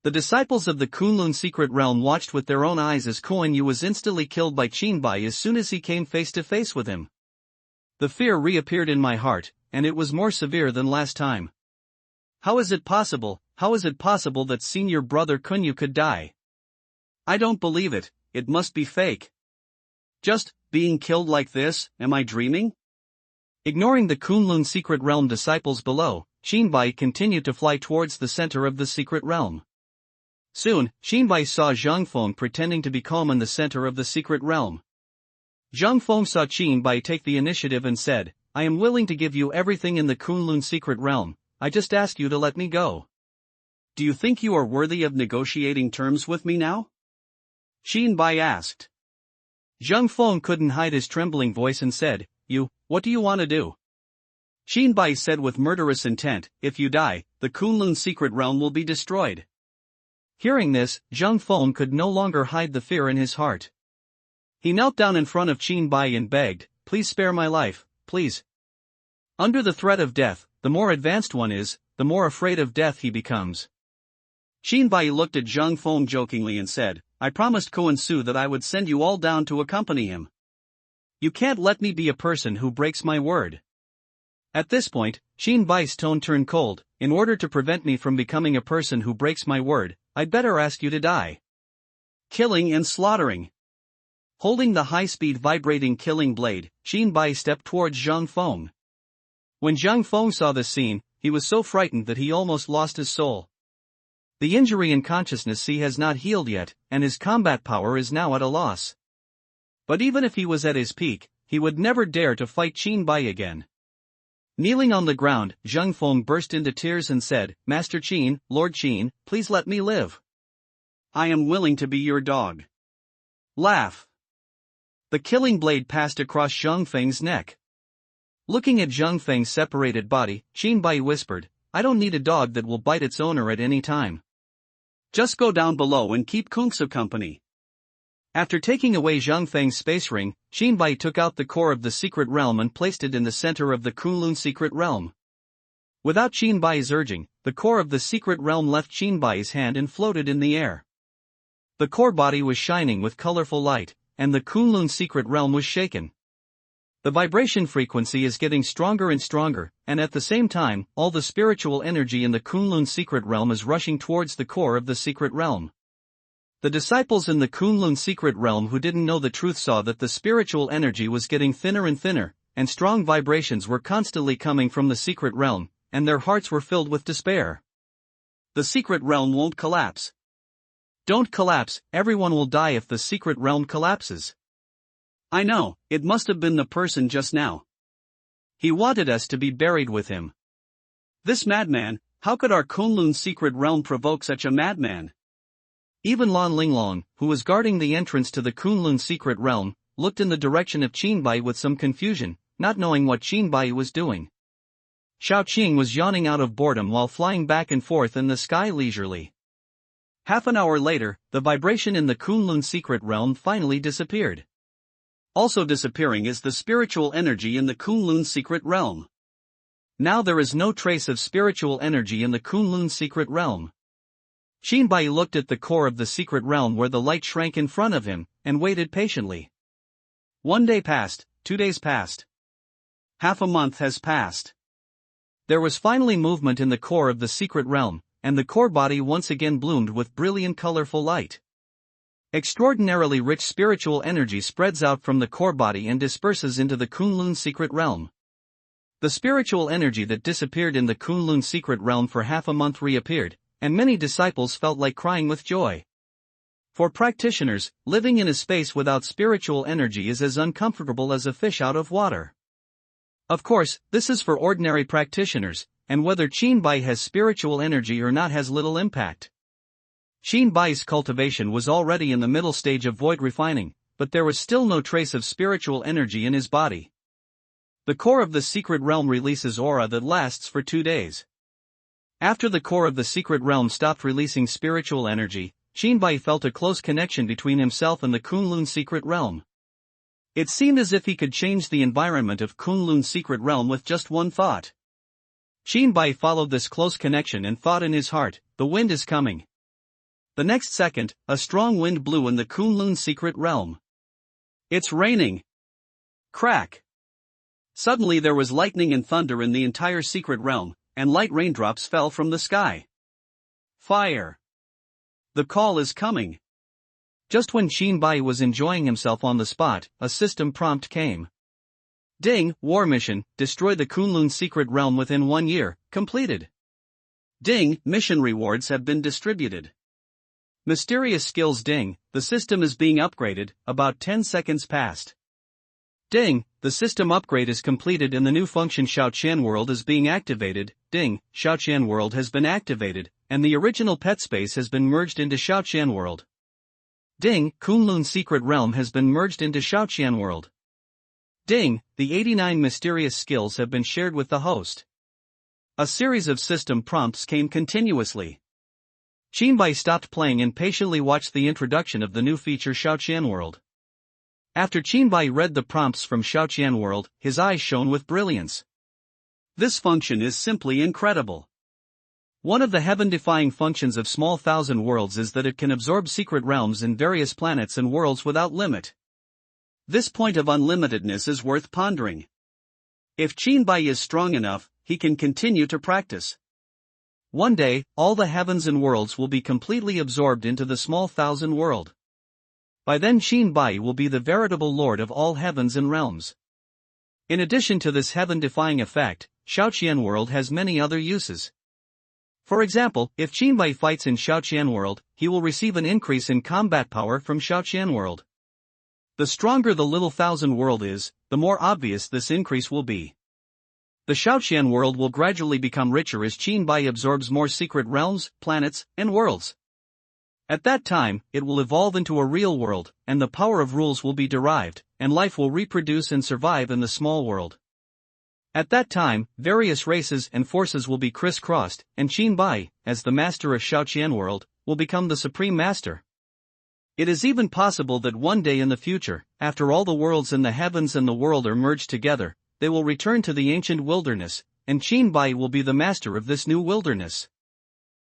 The disciples of the Kunlun secret realm watched with their own eyes as Koinyu was instantly killed by Qin Bai as soon as he came face to face with him. The fear reappeared in my heart, and it was more severe than last time. How is it possible that senior brother Kunyu could die? I don't believe it, it must be fake. Just, being killed like this, am I dreaming? Ignoring the Kunlun secret realm disciples below, Qin Bai continued to fly towards the center of the secret realm. Soon, Qin Bai saw Zhang Feng pretending to be calm in the center of the secret realm. Zhang Feng saw Qin Bai take the initiative and said, I am willing to give you everything in the Kunlun secret realm, I just ask you to let me go. Do you think you are worthy of negotiating terms with me now? Qin Bai asked. Zhang Feng couldn't hide his trembling voice and said, what do you want to do? Qin Bai said with murderous intent, if you die, the Kunlun secret realm will be destroyed. Hearing this, Zhang Feng could no longer hide the fear in his heart. He knelt down in front of Qin Bai and begged, please spare my life, please. Under the threat of death, the more advanced one is, the more afraid of death he becomes. Qin Bai looked at Zhang Feng jokingly and said, I promised Kuan Su that I would send you all down to accompany him. You can't let me be a person who breaks my word. At this point, Qin Bai's tone turned cold, in order to prevent me from becoming a person who breaks my word, I'd better ask you to die. Killing and slaughtering. Holding the high-speed vibrating killing blade, Qin Bai stepped towards Zhang Feng. When Zhang Feng saw this scene, he was so frightened that he almost lost his soul. The injury in consciousness has not healed yet, and his combat power is now at a loss. But even if he was at his peak, he would never dare to fight Qin Bai again. Kneeling on the ground, Zhang Feng burst into tears and said, Master Qin, Lord Qin, please let me live. I am willing to be your dog. Laugh. The killing blade passed across Zhang Feng's neck. Looking at Zhang Feng's separated body, Qin Bai whispered, I don't need a dog that will bite its owner at any time. Just go down below and keep Kung Su company. After taking away Zhang Feng's space ring, Qin Bai took out the core of the secret realm and placed it in the center of the Kunlun secret realm. Without Qin Bai's urging, the core of the secret realm left Qin Bai's hand and floated in the air. The core body was shining with colorful light, and the Kunlun secret realm was shaken. The vibration frequency is getting stronger and stronger, and at the same time, all the spiritual energy in the Kunlun secret realm is rushing towards the core of the secret realm. The disciples in the Kunlun secret realm who didn't know the truth saw that the spiritual energy was getting thinner and thinner, and strong vibrations were constantly coming from the secret realm, and their hearts were filled with despair. The secret realm won't collapse. Don't collapse, everyone will die if the secret realm collapses. I know, it must have been the person just now. He wanted us to be buried with him. This madman, how could our Kunlun secret realm provoke such a madman? Even Lan Linglong, who was guarding the entrance to the Kunlun secret realm, looked in the direction of Qin Bai with some confusion, not knowing what Qin Bai was doing. Xiao Qing was yawning out of boredom while flying back and forth in the sky leisurely. Half an hour later, the vibration in the Kunlun secret realm finally disappeared. Also disappearing is the spiritual energy in the Kunlun secret realm. Now there is no trace of spiritual energy in the Kunlun secret realm. Qin Bai looked at the core of the secret realm where the light shrank in front of him, and waited patiently. 1 day passed, 2 days passed. Half a month has passed. There was finally movement in the core of the secret realm, and the core body once again bloomed with brilliant colorful light. Extraordinarily rich spiritual energy spreads out from the core body and disperses into the Kunlun secret realm. The spiritual energy that disappeared in the Kunlun secret realm for half a month reappeared, and many disciples felt like crying with joy. For practitioners, living in a space without spiritual energy is as uncomfortable as a fish out of water. Of course, this is for ordinary practitioners, and whether Qin Bai has spiritual energy or not has little impact. Qin Bai's cultivation was already in the middle stage of void refining, but there was still no trace of spiritual energy in his body. The core of the secret realm releases aura that lasts for 2 days. After the core of the secret realm stopped releasing spiritual energy, Qin Bai felt a close connection between himself and the Kunlun secret realm. It seemed as if he could change the environment of Kunlun secret realm with just one thought. Qin Bai followed this close connection and thought in his heart, the wind is coming. The next second, a strong wind blew in the Kunlun secret realm. It's raining. Crack. Suddenly there was lightning and thunder in the entire secret realm, and light raindrops fell from the sky. Fire. The call is coming. Just when Qin Bai was enjoying himself on the spot, a system prompt came. Ding, war mission, destroy the Kunlun secret realm within 1 year, completed. Ding, mission rewards have been distributed. Mysterious skills ding, the system is being upgraded, about 10 seconds passed. Ding, the system upgrade is completed and the new function Xiaoqian World is being activated. Ding, Xiaoqian World has been activated, and the original pet space has been merged into Xiaoqian World. Ding, Kunlun Secret Realm has been merged into Xiaoqian World. Ding, the 89 mysterious skills have been shared with the host. A series of system prompts came continuously. Qinbai stopped playing and patiently watched the introduction of the new feature Xiaoqian World. After Qinbai read the prompts from Xiaoqian World, his eyes shone with brilliance. This function is simply incredible. One of the heaven-defying functions of Small Thousand Worlds is that it can absorb secret realms in various planets and worlds without limit. This point of unlimitedness is worth pondering. If Qinbai is strong enough, he can continue to practice. One day, all the heavens and worlds will be completely absorbed into the Small Thousand World. By then Qinbai will be the veritable lord of all heavens and realms. In addition to this heaven-defying effect, Xiaoqian World has many other uses. For example, if Qinbai fights in Xiaoqian World, he will receive an increase in combat power from Xiaoqian World. The stronger the Little Thousand World is, the more obvious this increase will be. The Xiaoqian World will gradually become richer as Qinbai absorbs more secret realms, planets, and worlds. At that time, it will evolve into a real world, and the power of rules will be derived, and life will reproduce and survive in the small world. At that time, various races and forces will be crisscrossed, and Qinbai, as the master of Xiaoqian World, will become the supreme master. It is even possible that one day in the future, after all the worlds in the heavens and the world are merged together, they will return to the ancient wilderness, and Qinbai will be the master of this new wilderness.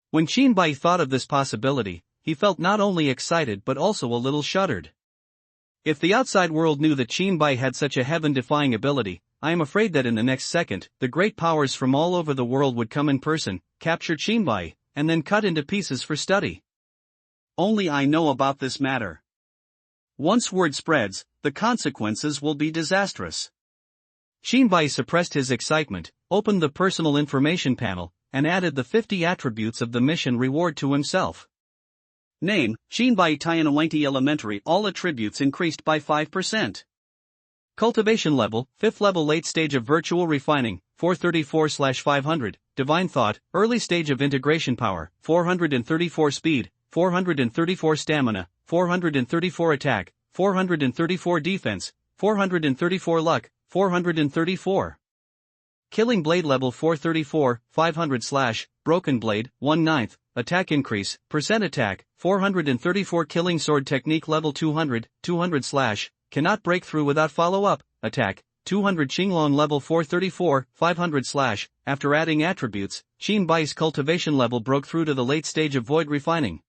When Qinbai thought of this possibility, he felt not only excited but also a little shuddered. If the outside world knew that Qinbai had such a heaven-defying ability, I am afraid that in the next second, the great powers from all over the world would come in person, capture Qinbai, and then cut into pieces for study. Only I know about this matter. Once word spreads, the consequences will be disastrous. Qinbai suppressed his excitement, opened the personal information panel, and added the 50 attributes of the mission reward to himself. Name, Qinbai Tianwangti Elementary. All attributes increased by 5%. Cultivation level, 5th level. Late stage of virtual refining, 434/500, divine thought, early stage of integration power, 434 speed, 434 stamina, 434 attack, 434 defense, 434 luck, 434. Killing blade level 434, 500 / broken blade, 1/9, attack increase, percent attack, 434. Killing sword technique level 200, 200 / cannot break through without follow-up, attack, 200. Qinglong level 434, 500 / after adding attributes, Qinbai's cultivation level broke through to the late stage of void refining.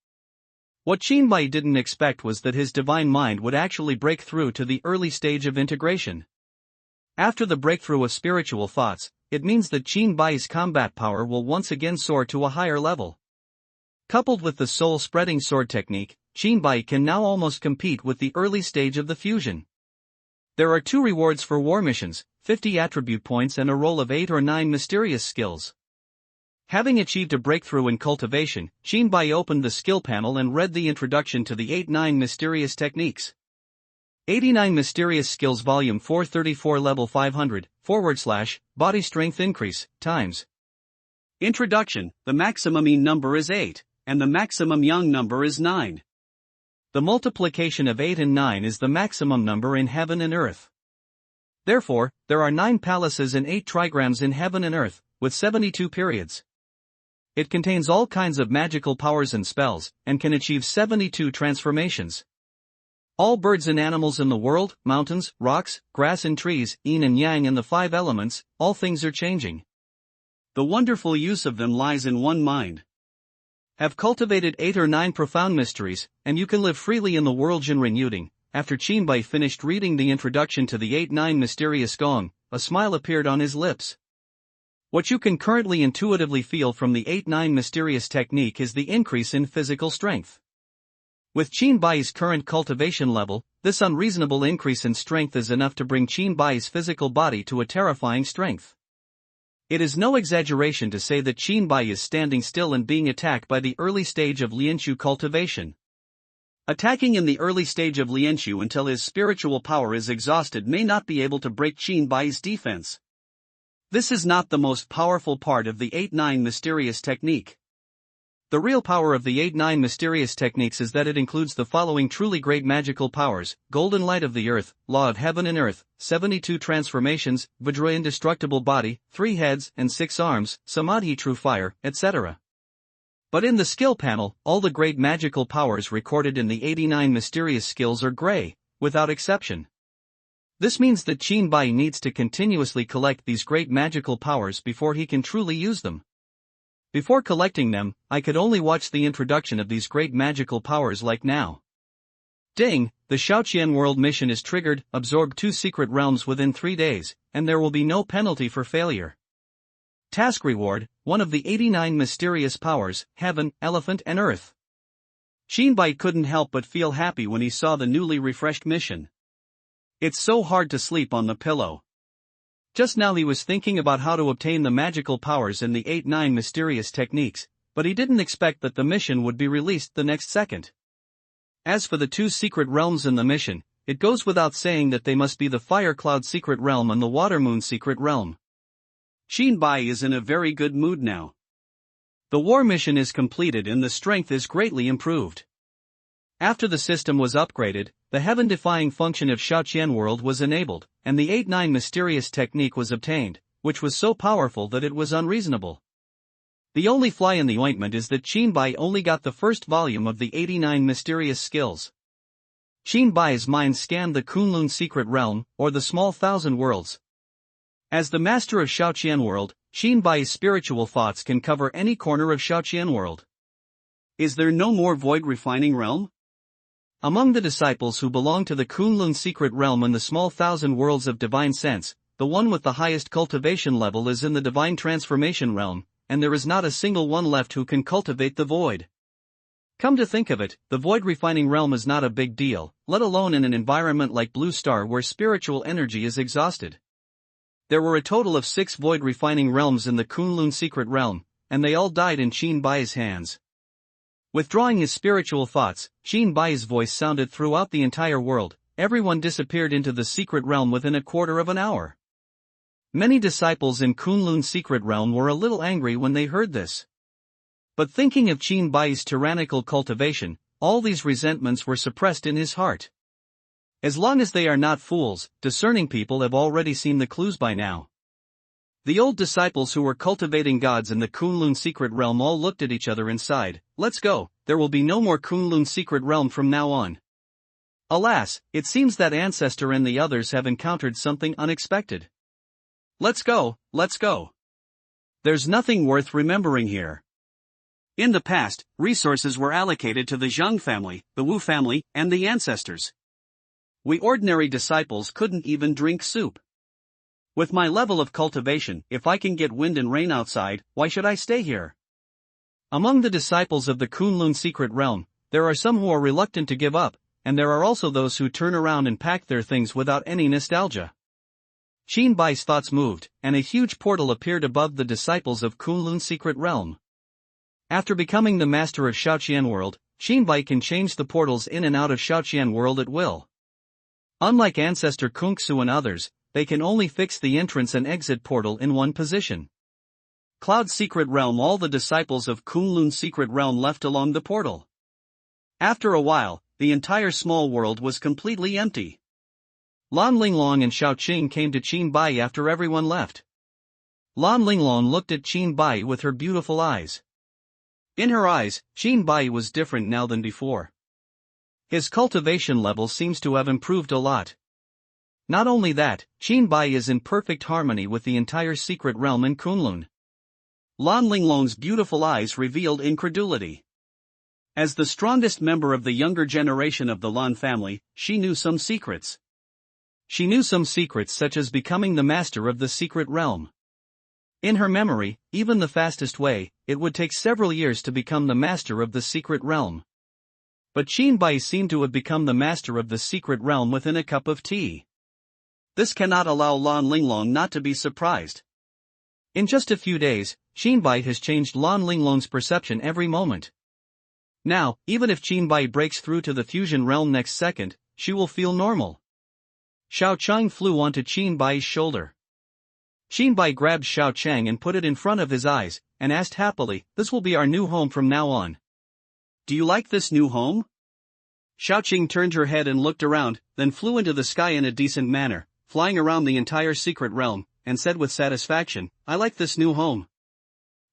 What Qinbai didn't expect was that his divine mind would actually break through to the early stage of integration. After the breakthrough of spiritual thoughts, it means that Qinbai's combat power will once again soar to a higher level. Coupled with the soul-spreading sword technique, Qinbai can now almost compete with the early stage of the fusion. There are 2 rewards for war missions, 50 attribute points and a roll of 8 or 9 mysterious skills. Having achieved a breakthrough in cultivation, Qinbai opened the skill panel and read the introduction to the 8-9 mysterious techniques. 89 Mysterious Skills Volume 434 Level 500, / Body Strength Increase, times. Introduction, the maximum yin number is 8, and the maximum yang number is 9. The multiplication of 8 and 9 is the maximum number in heaven and earth. Therefore, there are 9 palaces and 8 trigrams in heaven and earth, with 72 periods. It contains all kinds of magical powers and spells, and can achieve 72 transformations. All birds and animals in the world, mountains, rocks, grass and trees, yin and yang and the 5 elements, all things are changing. The wonderful use of them lies in one mind. Have cultivated 8 or 9 profound mysteries, and you can live freely in the world. Jinren Yuding. After Qinbai finished reading the introduction to the 8-9 mysterious gong, a smile appeared on his lips. What you can currently intuitively feel from the 8-9 mysterious technique is the increase in physical strength. With Qinbai's current cultivation level, this unreasonable increase in strength is enough to bring Qinbai's physical body to a terrifying strength. It is no exaggeration to say that Qinbai is standing still and being attacked by the early stage of Lianshu cultivation. Attacking in the early stage of Lianshu until his spiritual power is exhausted may not be able to break Qin Bai's defense. This is not the most powerful part of the 8-9 mysterious technique. The real power of the 8-9 mysterious techniques is that it includes the following truly great magical powers: golden light of the earth, law of heaven and earth, 72 transformations, Vajra indestructible body, 3 heads and 6 arms, Samadhi true fire, etc. But in the skill panel, all the great magical powers recorded in the 89 mysterious skills are gray, without exception. This means that Qin Bai needs to continuously collect these great magical powers before he can truly use them. Before collecting them, I could only watch the introduction of these great magical powers like now. Ding, the Shaoqian World mission is triggered, absorb 2 secret realms within 3 days, and there will be no penalty for failure. Task reward, one of the 89 mysterious powers, heaven, elephant and earth. Qin Bai couldn't help but feel happy when he saw the newly refreshed mission. It's so hard to sleep on the pillow. Just now he was thinking about how to obtain the magical powers in the 8-9 mysterious techniques, but he didn't expect that the mission would be released the next second. As for the 2 secret realms in the mission, it goes without saying that they must be the Fire Cloud secret realm and the Water Moon secret realm. Qin Bai is in a very good mood now. The war mission is completed and the strength is greatly improved. After the system was upgraded, the heaven-defying function of Shaoqian World was enabled, and the 8-9 mysterious technique was obtained, which was so powerful that it was unreasonable. The only fly in the ointment is that Qin Bai only got the first volume of the 89 mysterious skills. Qin Bai's mind scanned the Kunlun secret realm, or the small thousand worlds. As the master of Shaoqian World, Qin Bai's spiritual thoughts can cover any corner of Shaoqian World. Is there no more void refining realm? Among the disciples who belong to the Kunlun secret realm and the small thousand worlds of divine sense, the one with the highest cultivation level is in the divine transformation realm, and there is not a single one left who can cultivate the void. Come to think of it, the void refining realm is not a big deal, let alone in an environment like Blue Star where spiritual energy is exhausted. There were a total of 6 void refining realms in the Kunlun secret realm, and they all died in Qin Bai's hands. Withdrawing his spiritual thoughts, Qin Bai's voice sounded throughout the entire world. Everyone disappeared into the secret realm within a quarter of an hour. Many disciples in Kunlun secret realm were a little angry when they heard this. But thinking of Qin Bai's tyrannical cultivation, all these resentments were suppressed in his heart. As long as they are not fools, discerning people have already seen the clues by now. The old disciples who were cultivating gods in the Kunlun secret realm all looked at each other and sighed, "Let's go, there will be no more Kunlun secret realm from now on." Alas, it seems that Ancestor and the others have encountered something unexpected. Let's go, let's go. There's nothing worth remembering here. In the past, resources were allocated to the Zhang family, the Wu family, and the Ancestors. We ordinary disciples couldn't even drink soup. With my level of cultivation, if I can get wind and rain outside, why should I stay here? Among the disciples of the Kunlun secret realm, there are some who are reluctant to give up, and there are also those who turn around and pack their things without any nostalgia. Qin Bai's thoughts moved, and a huge portal appeared above the disciples of Kunlun secret realm. After becoming the master of Shaoqian World, Qin Bai can change the portals in and out of Shaoqian World at will. Unlike Ancestor Kungsu and others, they can only fix the entrance and exit portal in one position. Cloud Secret Realm. All the disciples of Kunlun Secret Realm left along the portal. After a while, the entire small world was completely empty. Lan Linglong and Xiaoqing came to Qin Bai after everyone left. Lan Linglong looked at Qin Bai with her beautiful eyes. In her eyes, Qin Bai was different now than before. His cultivation level seems to have improved a lot. Not only that, Qin Bai is in perfect harmony with the entire secret realm in Kunlun. Lan Linglong's beautiful eyes revealed incredulity. As the strongest member of the younger generation of the Lan family, she knew some secrets. She knew some secrets such as becoming the master of the secret realm. In her memory, even the fastest way, it would take several years to become the master of the secret realm. But Qin Bai seemed to have become the master of the secret realm within a cup of tea. This cannot allow Lan Linglong not to be surprised. In just a few days, Qin Bai has changed Lan Linglong's perception every moment. Now, even if Qinbai breaks through to the fusion realm next second, she will feel normal. Xiao Chang flew onto Qinbai's shoulder. Qinbai grabbed Xiao Chang and put it in front of his eyes, and asked happily, "This will be our new home from now on. Do you like this new home?" Xiao Chang turned her head and looked around, then flew into the sky in a decent manner, flying around the entire secret realm, and said with satisfaction, "I like this new home."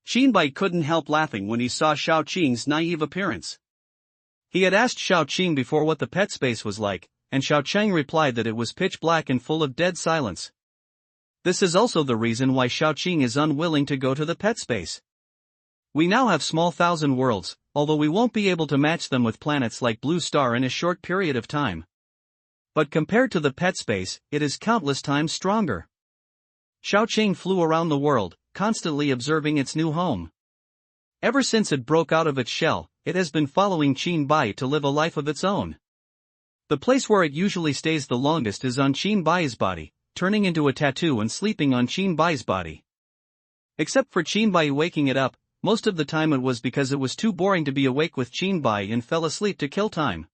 Qinbai couldn't help laughing when he saw Xiao Qing's naive appearance. He had asked Xiao Qing before what the pet space was like, and Xiao Chang replied that it was pitch black and full of dead silence. This is also the reason why Xiao Qing is unwilling to go to the pet space. We now have small thousand worlds, although we won't be able to match them with planets like Blue Star in a short period of time. But compared to the pet space, it is countless times stronger. Xiao Qing flew around the world, constantly observing its new home. Ever since it broke out of its shell, it has been following Qinbai to live a life of its own. The place where it usually stays the longest is on Qinbai's body, turning into a tattoo and sleeping on Qinbai's body. Except for Qinbai waking it up, most of the time it was because it was too boring to be awake with Qinbai and fell asleep to kill time.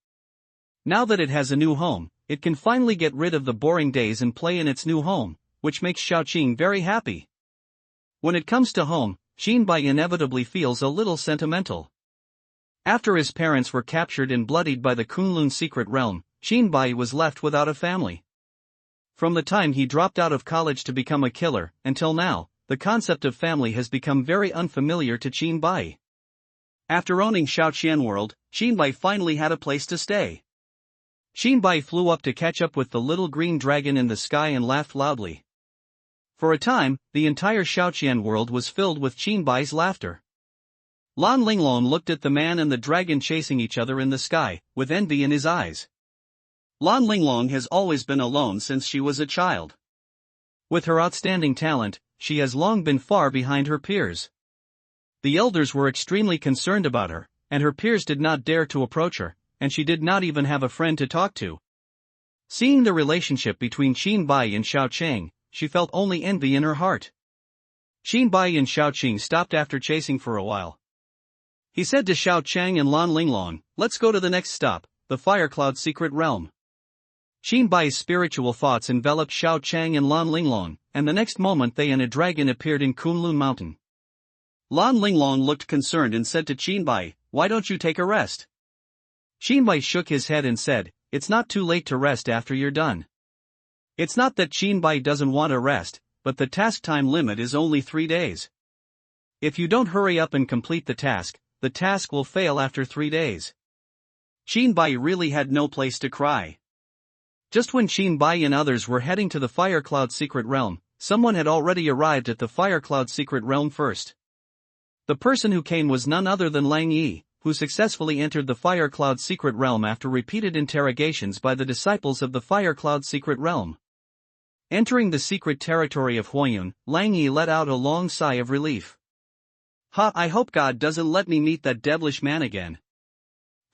Now that it has a new home, it can finally get rid of the boring days and play in its new home, which makes Xiao Qing very happy. When it comes to home, Qinbai inevitably feels a little sentimental. After his parents were captured and bloodied by the Kunlun secret realm, Qinbai was left without a family. From the time he dropped out of college to become a killer, until now, the concept of family has become very unfamiliar to Qinbai. After owning Shaoqian World, Qinbai finally had a place to stay. Qinbai flew up to catch up with the little green dragon in the sky and laughed loudly. For a time, the entire Shaoqian world was filled with Qinbai's laughter. Lan Linglong looked at the man and the dragon chasing each other in the sky, with envy in his eyes. Lan Linglong has always been alone since she was a child. With her outstanding talent, she has long been far behind her peers. The elders were extremely concerned about her, and her peers did not dare to approach her, and she did not even have a friend to talk to. Seeing the relationship between Qinbai and Xiao Chang, she felt only envy in her heart. Qinbai and Xiao Qing stopped after chasing for a while. He said to Xiao Chang and Lan Linglong, "Let's go to the next stop, the Firecloud secret realm." Qinbai's spiritual thoughts enveloped Xiao Chang and Lan Linglong, and the next moment they and a dragon appeared in Kunlun Mountain. Lan Linglong looked concerned and said to Qinbai, "Why don't you take a rest?" Qinbai shook his head and said, "It's not too late to rest after you're done." It's not that Qinbai doesn't want to rest, but the task time limit is only 3 days. If you don't hurry up and complete the task will fail after 3 days. Qinbai really had no place to cry. Just when Qinbai and others were heading to the Firecloud secret realm, someone had already arrived at the Firecloud secret realm first. The person who came was none other than Lang Yi, who successfully entered the Firecloud secret realm after repeated interrogations by the disciples of the Firecloud secret realm. Entering the secret territory of Huoyun, Lang Yi let out a long sigh of relief. I hope God doesn't let me meet that devilish man again."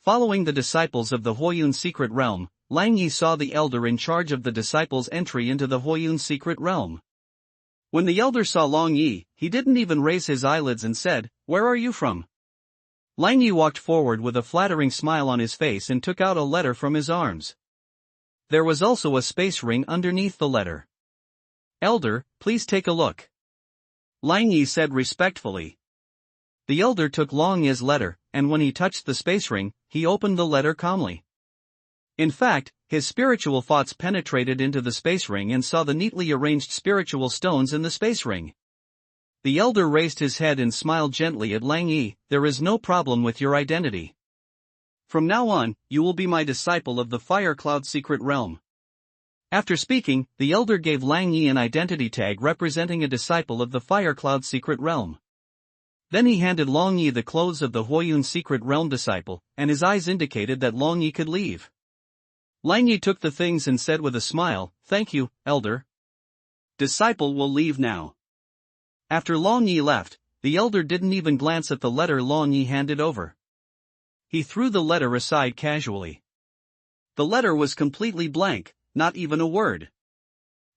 Following the disciples of the Huoyun secret realm, Lang Yi saw the elder in charge of the disciples' entry into the Huoyun secret realm. When the elder saw Lang Yi, he didn't even raise his eyelids and said, "Where are you from?" Lang Yi walked forward with a flattering smile on his face and took out a letter from his arms. There was also a space ring underneath the letter. "Elder, please take a look," Lang Yi said respectfully. The elder took Lang Yi's letter, and when he touched the space ring, he opened the letter calmly. In fact, his spiritual thoughts penetrated into the space ring and saw the neatly arranged spiritual stones in the space ring. The elder raised his head and smiled gently at Lang Yi. "There is no problem with your identity. From now on, you will be my disciple of the Firecloud secret realm." After speaking, the elder gave Lang Yi an identity tag representing a disciple of the Firecloud secret realm. Then he handed Lang Yi the clothes of the Huoyun secret realm disciple, and his eyes indicated that Lang Yi could leave. Lang Yi took the things and said with a smile, "Thank you, elder. Disciple will leave now." After Lang Yi left, the elder didn't even glance at the letter Lang Yi handed over. He threw the letter aside casually. The letter was completely blank, not even a word.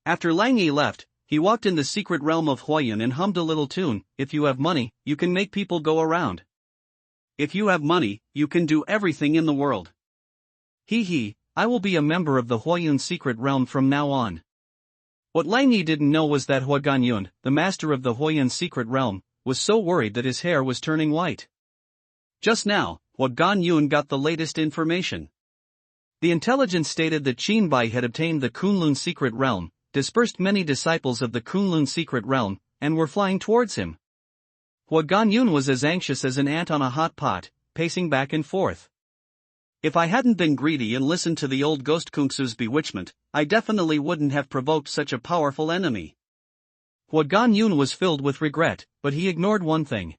After Lang Yi left, he walked in the secret realm of Huoyun and hummed a little tune. "If you have money, you can make people go around." If you have money, you can do everything in the world. I will be a member of the Huayun secret realm from now on. What Lang Yi didn't know was that Hua Ganyun, the master of the Huayun secret realm, was so worried that his hair was turning white. Just now, Hua Ganyun got the latest information. The intelligence stated that Qin Bai had obtained the Kunlun secret realm, dispersed many disciples of the Kunlun secret realm, and were flying towards him. Hua Ganyun was as anxious as an ant on a hot pot, pacing back and forth. If I hadn't been greedy and listened to the old ghost Kungsu's bewitchment, I definitely wouldn't have provoked such a powerful enemy. Hua Ganyun was filled with regret, but he ignored one thing.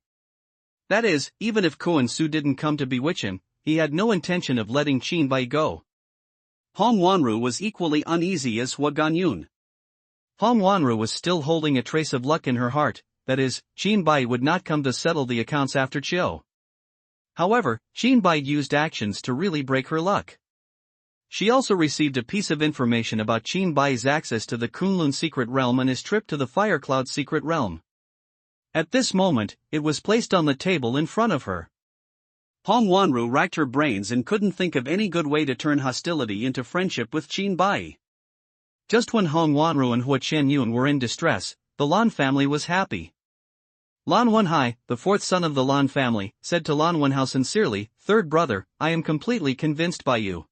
That is, even if Kuan Su didn't come to bewitch him, he had no intention of letting Qin Bai go. Hong Wanru was equally uneasy as Hua Ganyun. Hong Wanru was still holding a trace of luck in her heart, that is, Qin Bai would not come to settle the accounts after Chiu. However, Qin Bai used actions to really break her luck. She also received a piece of information about Qin Bai's access to the Kunlun secret realm and his trip to the Fire Cloud secret realm. At this moment, it was placed on the table in front of her. Hong Wanru racked her brains and couldn't think of any good way to turn hostility into friendship with Qin Bai. Just when Hong Wanru and Hua Qianyun were in distress, the Lan family was happy. Lan Wenhai, the fourth son of the Lan family, said to Lan Wenhao sincerely, "Third brother, I am completely convinced by you.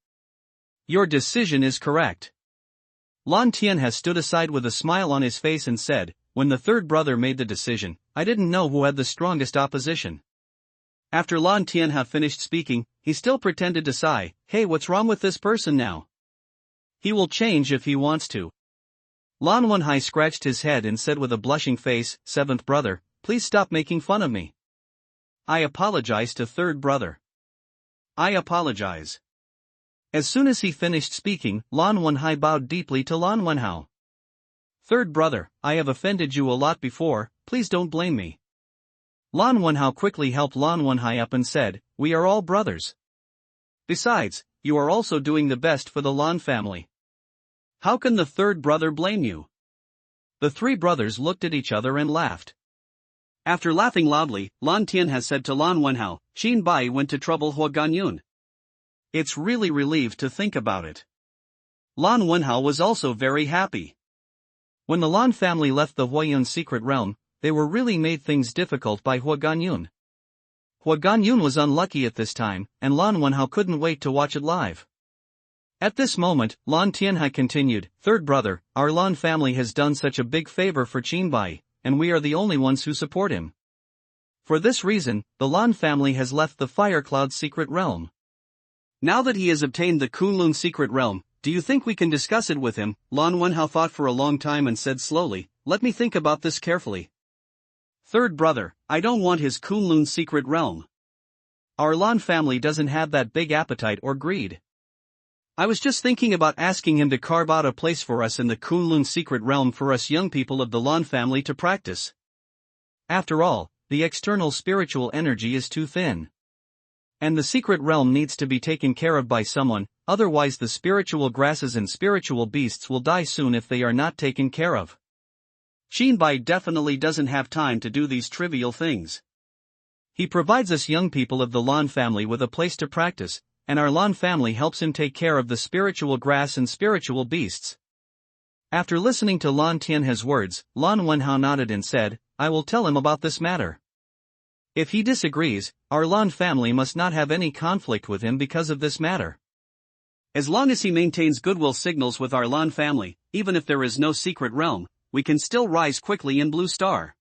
Your decision is correct." Lan Tian has stood aside with a smile on his face and said, "When the third brother made the decision, I didn't know who had the strongest opposition." After Lan Tianha finished speaking, he still pretended to sigh, "Hey, what's wrong with this person now? He will change if he wants to." Lan Wenhai scratched his head and said with a blushing face, "Seventh brother, please stop making fun of me. I apologize to third brother. I apologize." As soon as he finished speaking, Lan Wenhai bowed deeply to Lan Wenhao. "Third brother, I have offended you a lot before, please don't blame me." Lan Wenhao quickly helped Lan Wenhai up and said, "We are all brothers. Besides, you are also doing the best for the Lan family. How can the third brother blame you?" The three brothers looked at each other and laughed. After laughing loudly, Lan Tian has said to Lan Wenhao, "Qin Bai went to trouble Hua Ganyun. It's really relieved to think about it." Lan Wenhao was also very happy. When the Lan family left the Huayun secret realm, they were really made things difficult by Hua Ganyun. Hua Ganyun was unlucky at this time, and Lan Wenhao couldn't wait to watch it live. At this moment, Lan Tianhai continued, "Third brother, our Lan family has done such a big favor for Qin Bai, and we are the only ones who support him. For this reason, the Lan family has left the Fire Cloud secret realm. Now that he has obtained the Kunlun secret realm, do you think we can discuss it with him?" Lan Wenhao thought for a long time and said slowly, "Let me think about this carefully. Third brother, I don't want his Kunlun secret realm. Our Lan family doesn't have that big appetite or greed. I was just thinking about asking him to carve out a place for us in the Kunlun secret realm for us young people of the Lan family to practice. After all, the external spiritual energy is too thin. And the secret realm needs to be taken care of by someone, otherwise the spiritual grasses and spiritual beasts will die soon if they are not taken care of. Qin Bai definitely doesn't have time to do these trivial things. He provides us young people of the Lan family with a place to practice, and our Lan family helps him take care of the spiritual grass and spiritual beasts." After listening to Lan Tianhe's words, Lan Wenhao nodded and said, "I will tell him about this matter. If he disagrees, our Lan family must not have any conflict with him because of this matter. As long as he maintains goodwill signals with our Lan family, even if there is no secret realm, we can still rise quickly in Blue Star.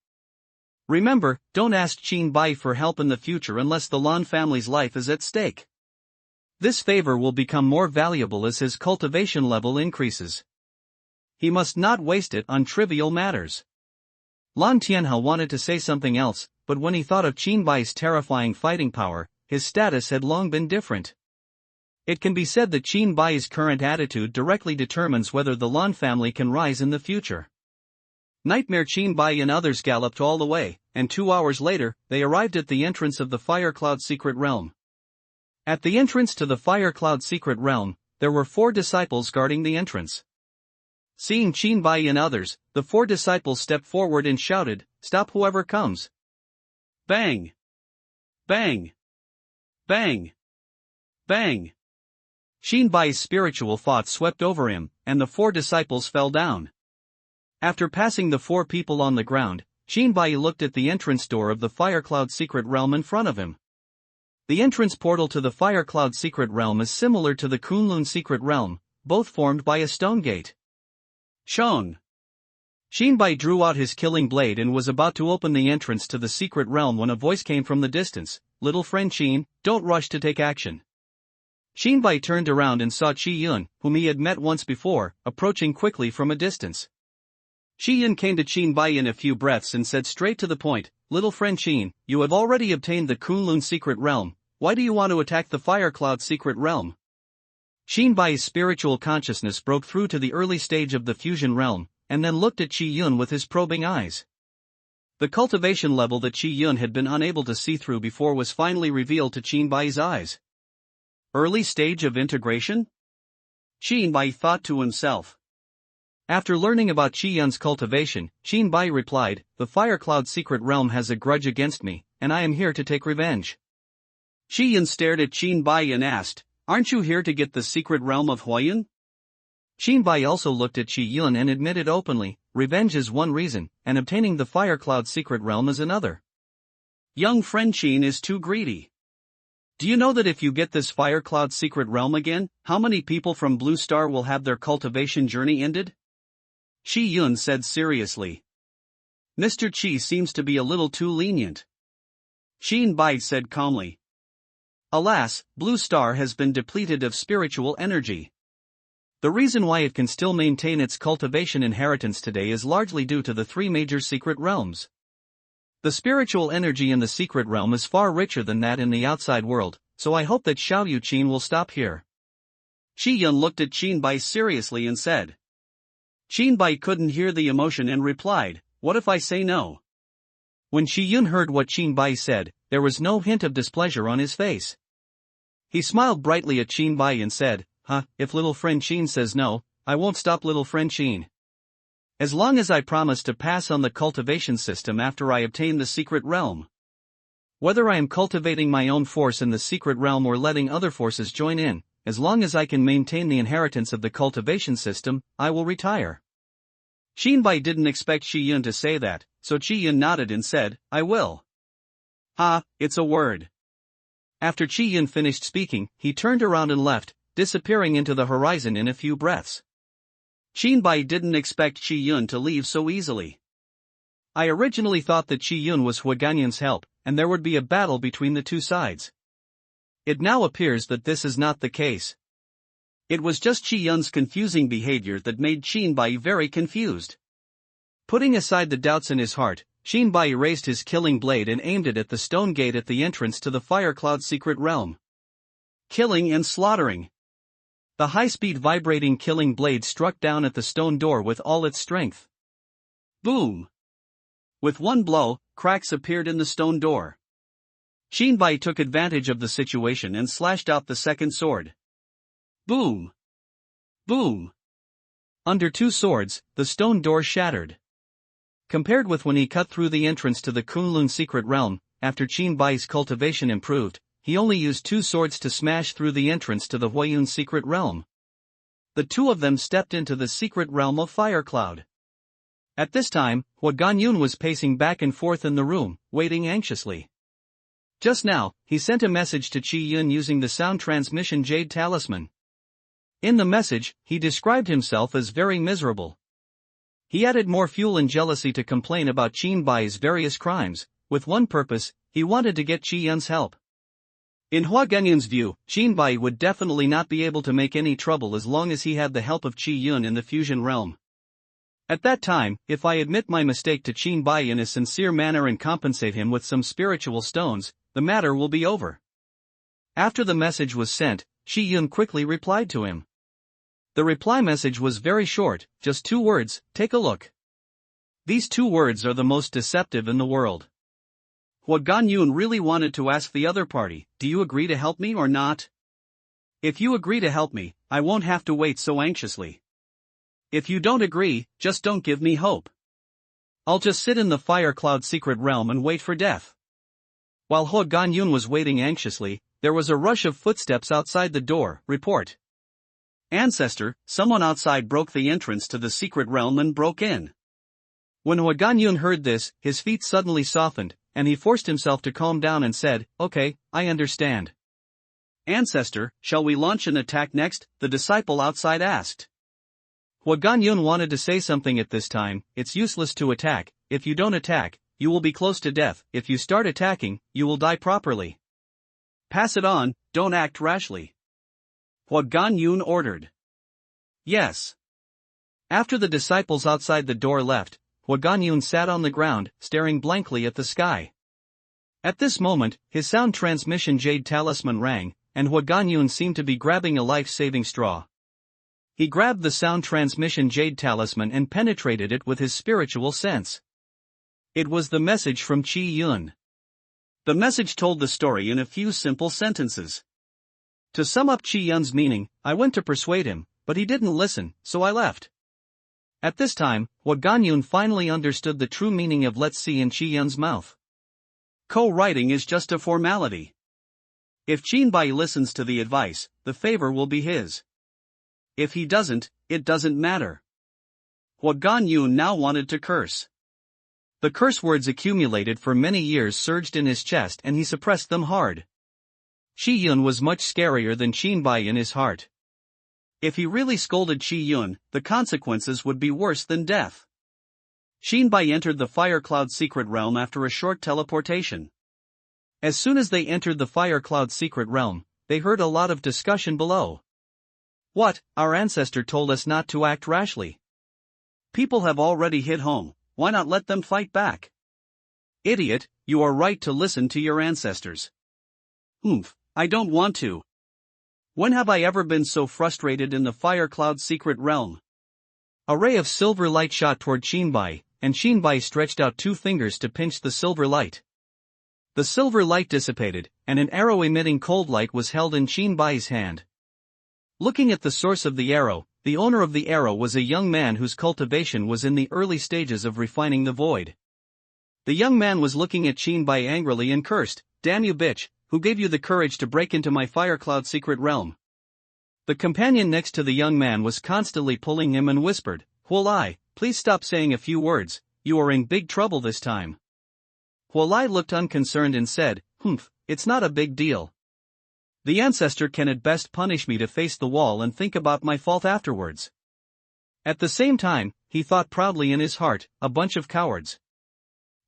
Remember, don't ask Qin Bai for help in the future unless the Lan family's life is at stake. This favor will become more valuable as his cultivation level increases. He must not waste it on trivial matters." Lan Tianhe wanted to say something else, but when he thought of Qin Bai's terrifying fighting power, his status had long been different. It can be said that Qin Bai's current attitude directly determines whether the Lan family can rise in the future. Nightmare Qin Bai and others galloped all the way, and 2 hours later, they arrived at the entrance of the Fire Cloud secret realm. At the entrance to the Fire Cloud secret realm, there were 4 disciples guarding the entrance. Seeing Qin Bai and others, the 4 disciples stepped forward and shouted, "Stop whoever comes!" Bang! Bang! Bang! Bang! Shinbai's spiritual thoughts swept over him, and the 4 disciples fell down. After passing the 4 people on the ground, Shinbai looked at the entrance door of the Firecloud secret realm in front of him. The entrance portal to the Firecloud secret realm is similar to the Kunlun secret realm, both formed by a stone gate. Shong! Shinbai drew out his killing blade and was about to open the entrance to the secret realm when a voice came from the distance. "Little friend Shin, don't rush to take action." Shinbai turned around and saw Chi-yun, whom he had met once before, approaching quickly from a distance. Chi-yun came to Shinbai in a few breaths and said straight to the point, "Little friend Shin, you have already obtained the Kunlun secret realm, why do you want to attack the Firecloud secret realm?" Shinbai's spiritual consciousness broke through to the early stage of the fusion realm, and then looked at Chi-yun with his probing eyes. The cultivation level that Chi-yun had been unable to see through before was finally revealed to Shinbai's eyes. Early stage of integration? Shinbai thought to himself. After learning about Chi-yun's cultivation, Shinbai replied, "The Firecloud secret realm has a grudge against me, and I am here to take revenge." Chi-yun stared at Shinbai and asked, "Aren't you here to get the secret realm of Huayun?" Shinbai also looked at Chi-yun and admitted openly, "Revenge is one reason, and obtaining the Firecloud secret realm is another." Young friend Shin is too greedy. Do you know that if you get this Firecloud secret realm again, how many people from Blue Star will have their cultivation journey ended? Chi-yun said seriously. Mr. Chi seems to be a little too lenient. Shinbai said calmly. Alas, Blue Star has been depleted of spiritual energy. The reason why it can still maintain its cultivation inheritance today is largely due to the 3 major secret realms. The spiritual energy in the secret realm is far richer than that in the outside world, so I hope that Xiao Yuqin will stop here. Chi-yun looked at Shinbai seriously and said. Shinbai couldn't hear the emotion and replied, "What if I say no?" When Chi-yun heard what Shinbai said, there was no hint of displeasure on his face. He smiled brightly at Shinbai and said, if little friend Shin says no, I won't stop little friend Shin. As long as I promise to pass on the cultivation system after I obtain the secret realm. Whether I am cultivating my own force in the secret realm or letting other forces join in, as long as I can maintain the inheritance of the cultivation system, I will retire. Shinbai didn't expect Chi-yun to say that, so Chi-yun nodded and said, "I will." It's a word. After Chi-yun finished speaking, he turned around and left, disappearing into the horizon in a few breaths. Shinbai didn't expect Chi-yun to leave so easily. I originally thought that Chi-yun was Huaganyun's help, and there would be a battle between the 2 sides. It now appears that this is not the case. It was just Chi-yun's confusing behavior that made Shinbai very confused. Putting aside the doubts in his heart, Shinbai raised his killing blade and aimed it at the stone gate at the entrance to the Firecloud secret realm. Killing and slaughtering. The high-speed vibrating killing blade struck down at the stone door with all its strength. Boom! With one blow, cracks appeared in the stone door. Shinbai took advantage of the situation and slashed out the second sword. Boom! Boom! Under 2 swords, the stone door shattered. Compared with when he cut through the entrance to the Kunlun secret realm, after Shinbai's cultivation improved, he only used 2 swords to smash through the entrance to the Huayun secret realm. The 2 of them stepped into the secret realm of Firecloud. At this time, Huaganyun was pacing back and forth in the room, waiting anxiously. Just now, he sent a message to Chi-yun using the sound transmission Jade Talisman. In the message, he described himself as very miserable. He added more fuel and jealousy to complain about Shinbai's various crimes, with one purpose: he wanted to get Chi-yun's help. In Huaganyun's view, Shinbai would definitely not be able to make any trouble as long as he had the help of Chi-yun in the fusion realm. At that time, if I admit my mistake to Shinbai in a sincere manner and compensate him with some spiritual stones, the matter will be over. After the message was sent, Chi-yun quickly replied to him. The reply message was very short, just 2 words, "Take a look." These 2 words are the most deceptive in the world. Huaganyun really wanted to ask the other party, "Do you agree to help me or not? If you agree to help me, I won't have to wait so anxiously. If you don't agree, just don't give me hope. I'll just sit in the Firecloud secret realm and wait for death." While Huaganyun was waiting anxiously, there was a rush of footsteps outside the door. Report. Ancestor, someone outside broke the entrance to the secret realm and broke in. When Hua Guanyun heard this, his feet suddenly softened, and he forced himself to calm down and said, "Okay, I understand." Ancestor, shall we launch an attack next? The disciple outside asked. Hua Guanyun wanted to say something at this time. It's useless to attack. If you don't attack, you will be close to death. If you start attacking, you will die properly. Pass it on, don't act rashly. Hua Guanyun ordered. Yes. After the disciples outside the door left, Hua Guanyun sat on the ground, staring blankly at the sky. At this moment, his sound transmission jade talisman rang, and Hua Guanyun seemed to be grabbing a life-saving straw. He grabbed the sound transmission jade talisman and penetrated it with his spiritual sense. It was the message from Qi Yun. The message told the story in a few simple sentences. To sum up Qi Yun's meaning, I went to persuade him, but he didn't listen, so I left. At this time, Hua Guanyun finally understood the true meaning of "let's see" in Qi Yun's mouth. Co-writing is just a formality. If Qinbai listens to the advice, the favor will be his. If he doesn't, it doesn't matter. Hua Guanyun now wanted to curse. The curse words accumulated for many years surged in his chest and he suppressed them hard. Qi Yun was much scarier than Qinbai in his heart. If he really scolded Qi Yun, the consequences would be worse than death. Qinbai entered the Fire Cloud secret realm after a short teleportation. As soon as they entered the Fire Cloud secret realm, they heard a lot of discussion below. What? Our ancestor told us not to act rashly. People have already hit home, why not let them fight back? Idiot, you are right to listen to your ancestors. I don't want to. When have I ever been so frustrated in the Fire Cloud secret realm? A ray of silver light shot toward Qinbai, and Qinbai stretched out 2 fingers to pinch the silver light. The silver light dissipated, and an arrow emitting cold light was held in Qinbai's hand. Looking at the source of the arrow, the owner of the arrow was a young man whose cultivation was in the early stages of refining the void. The young man was looking at Qinbai angrily and cursed, "Damn you bitch, who gave you the courage to break into my Fire Cloud secret realm?" The companion next to the young man was constantly pulling him and whispered, "Huolai, please stop saying a few words, you are in big trouble this time." Huolai looked unconcerned and said, "It's not a big deal. The ancestor can at best punish me to face the wall and think about my fault afterwards." At the same time, he thought proudly in his heart, a bunch of cowards.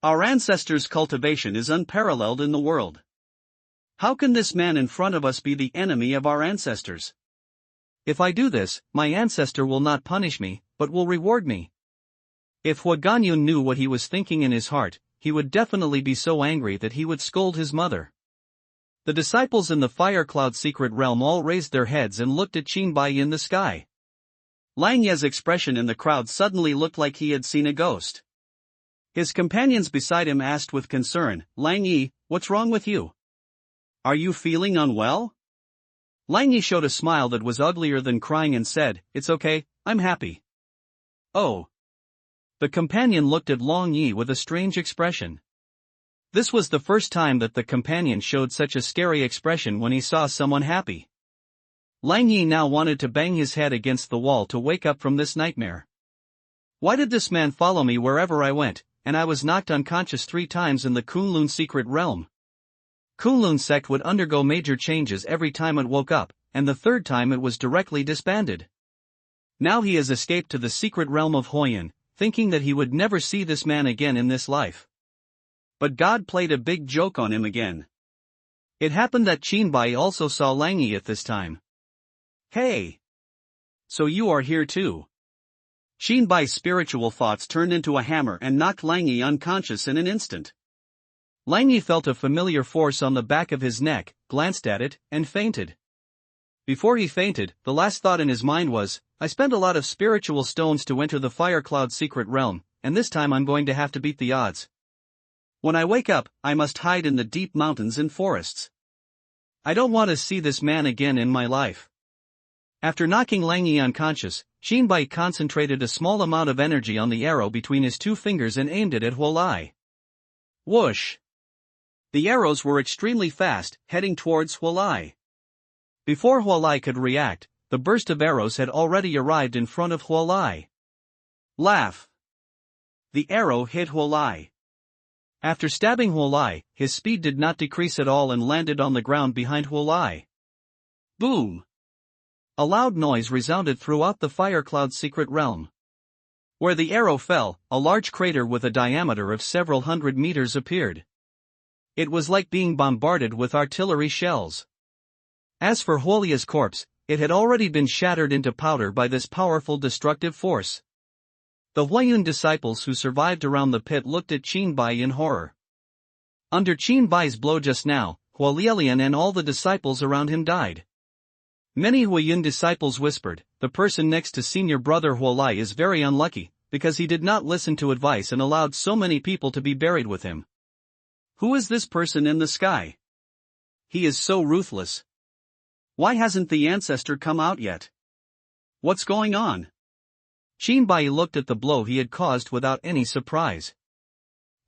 Our ancestors' cultivation is unparalleled in the world. How can this man in front of us be the enemy of our ancestors? If I do this, my ancestor will not punish me, but will reward me. If Hua Guanyun knew what he was thinking in his heart, he would definitely be so angry that he would scold his mother. The disciples in the Fire Cloud secret realm all raised their heads and looked at Qinbai in the sky. Lang Ye's expression in the crowd suddenly looked like he had seen a ghost. His companions beside him asked with concern, "Lang Yi, what's wrong with you? Are you feeling unwell?" Lang Yi showed a smile that was uglier than crying and said, "It's okay, I'm happy." Oh. The companion looked at Lang Yi with a strange expression. This was the first time that the companion showed such a scary expression when he saw someone happy. Lang Yi now wanted to bang his head against the wall to wake up from this nightmare. Why did this man follow me wherever I went, and I was knocked unconscious 3 times in the Kunlun secret realm? Kunlun sect would undergo major changes every time it woke up, and the 3rd time it was directly disbanded. Now he has escaped to the secret realm of Hoyan, thinking that he would never see this man again in this life. But God played a big joke on him again. It happened that Qinbai also saw Lang Yi at this time. "Hey! So you are here too." Qinbai's spiritual thoughts turned into a hammer and knocked Lang Yi unconscious in an instant. Lang Yi felt a familiar force on the back of his neck, glanced at it, and fainted. Before he fainted, the last thought in his mind was, "I spent a lot of spiritual stones to enter the Fire Cloud secret realm, and this time I'm going to have to beat the odds. When I wake up, I must hide in the deep mountains and forests. I don't want to see this man again in my life." After knocking Lang Yi unconscious, Qinbai concentrated a small amount of energy on the arrow between his 2 fingers and aimed it at Huolai. Whoosh! The arrows were extremely fast, heading towards Huolai. Before Huolai could react, the burst of arrows had already arrived in front of Huolai. Laugh! The arrow hit Huolai. After stabbing Huolai, his speed did not decrease at all and landed on the ground behind Huolai. Boom! A loud noise resounded throughout the fire cloud's secret realm. Where the arrow fell, a large crater with a diameter of several hundred meters appeared. It was like being bombarded with artillery shells. As for Huolia's corpse, it had already been shattered into powder by this powerful destructive force. The Huayun disciples who survived around the pit looked at Qin Bai in horror. Under Qin Bai's blow just now, Huolian and all the disciples around him died. Many Huayun disciples whispered, "The person next to senior brother Huolai is very unlucky, because he did not listen to advice and allowed so many people to be buried with him. Who is this person in the sky? He is so ruthless. Why hasn't the ancestor come out yet? What's going on?" Qin Bai looked at the blow he had caused without any surprise.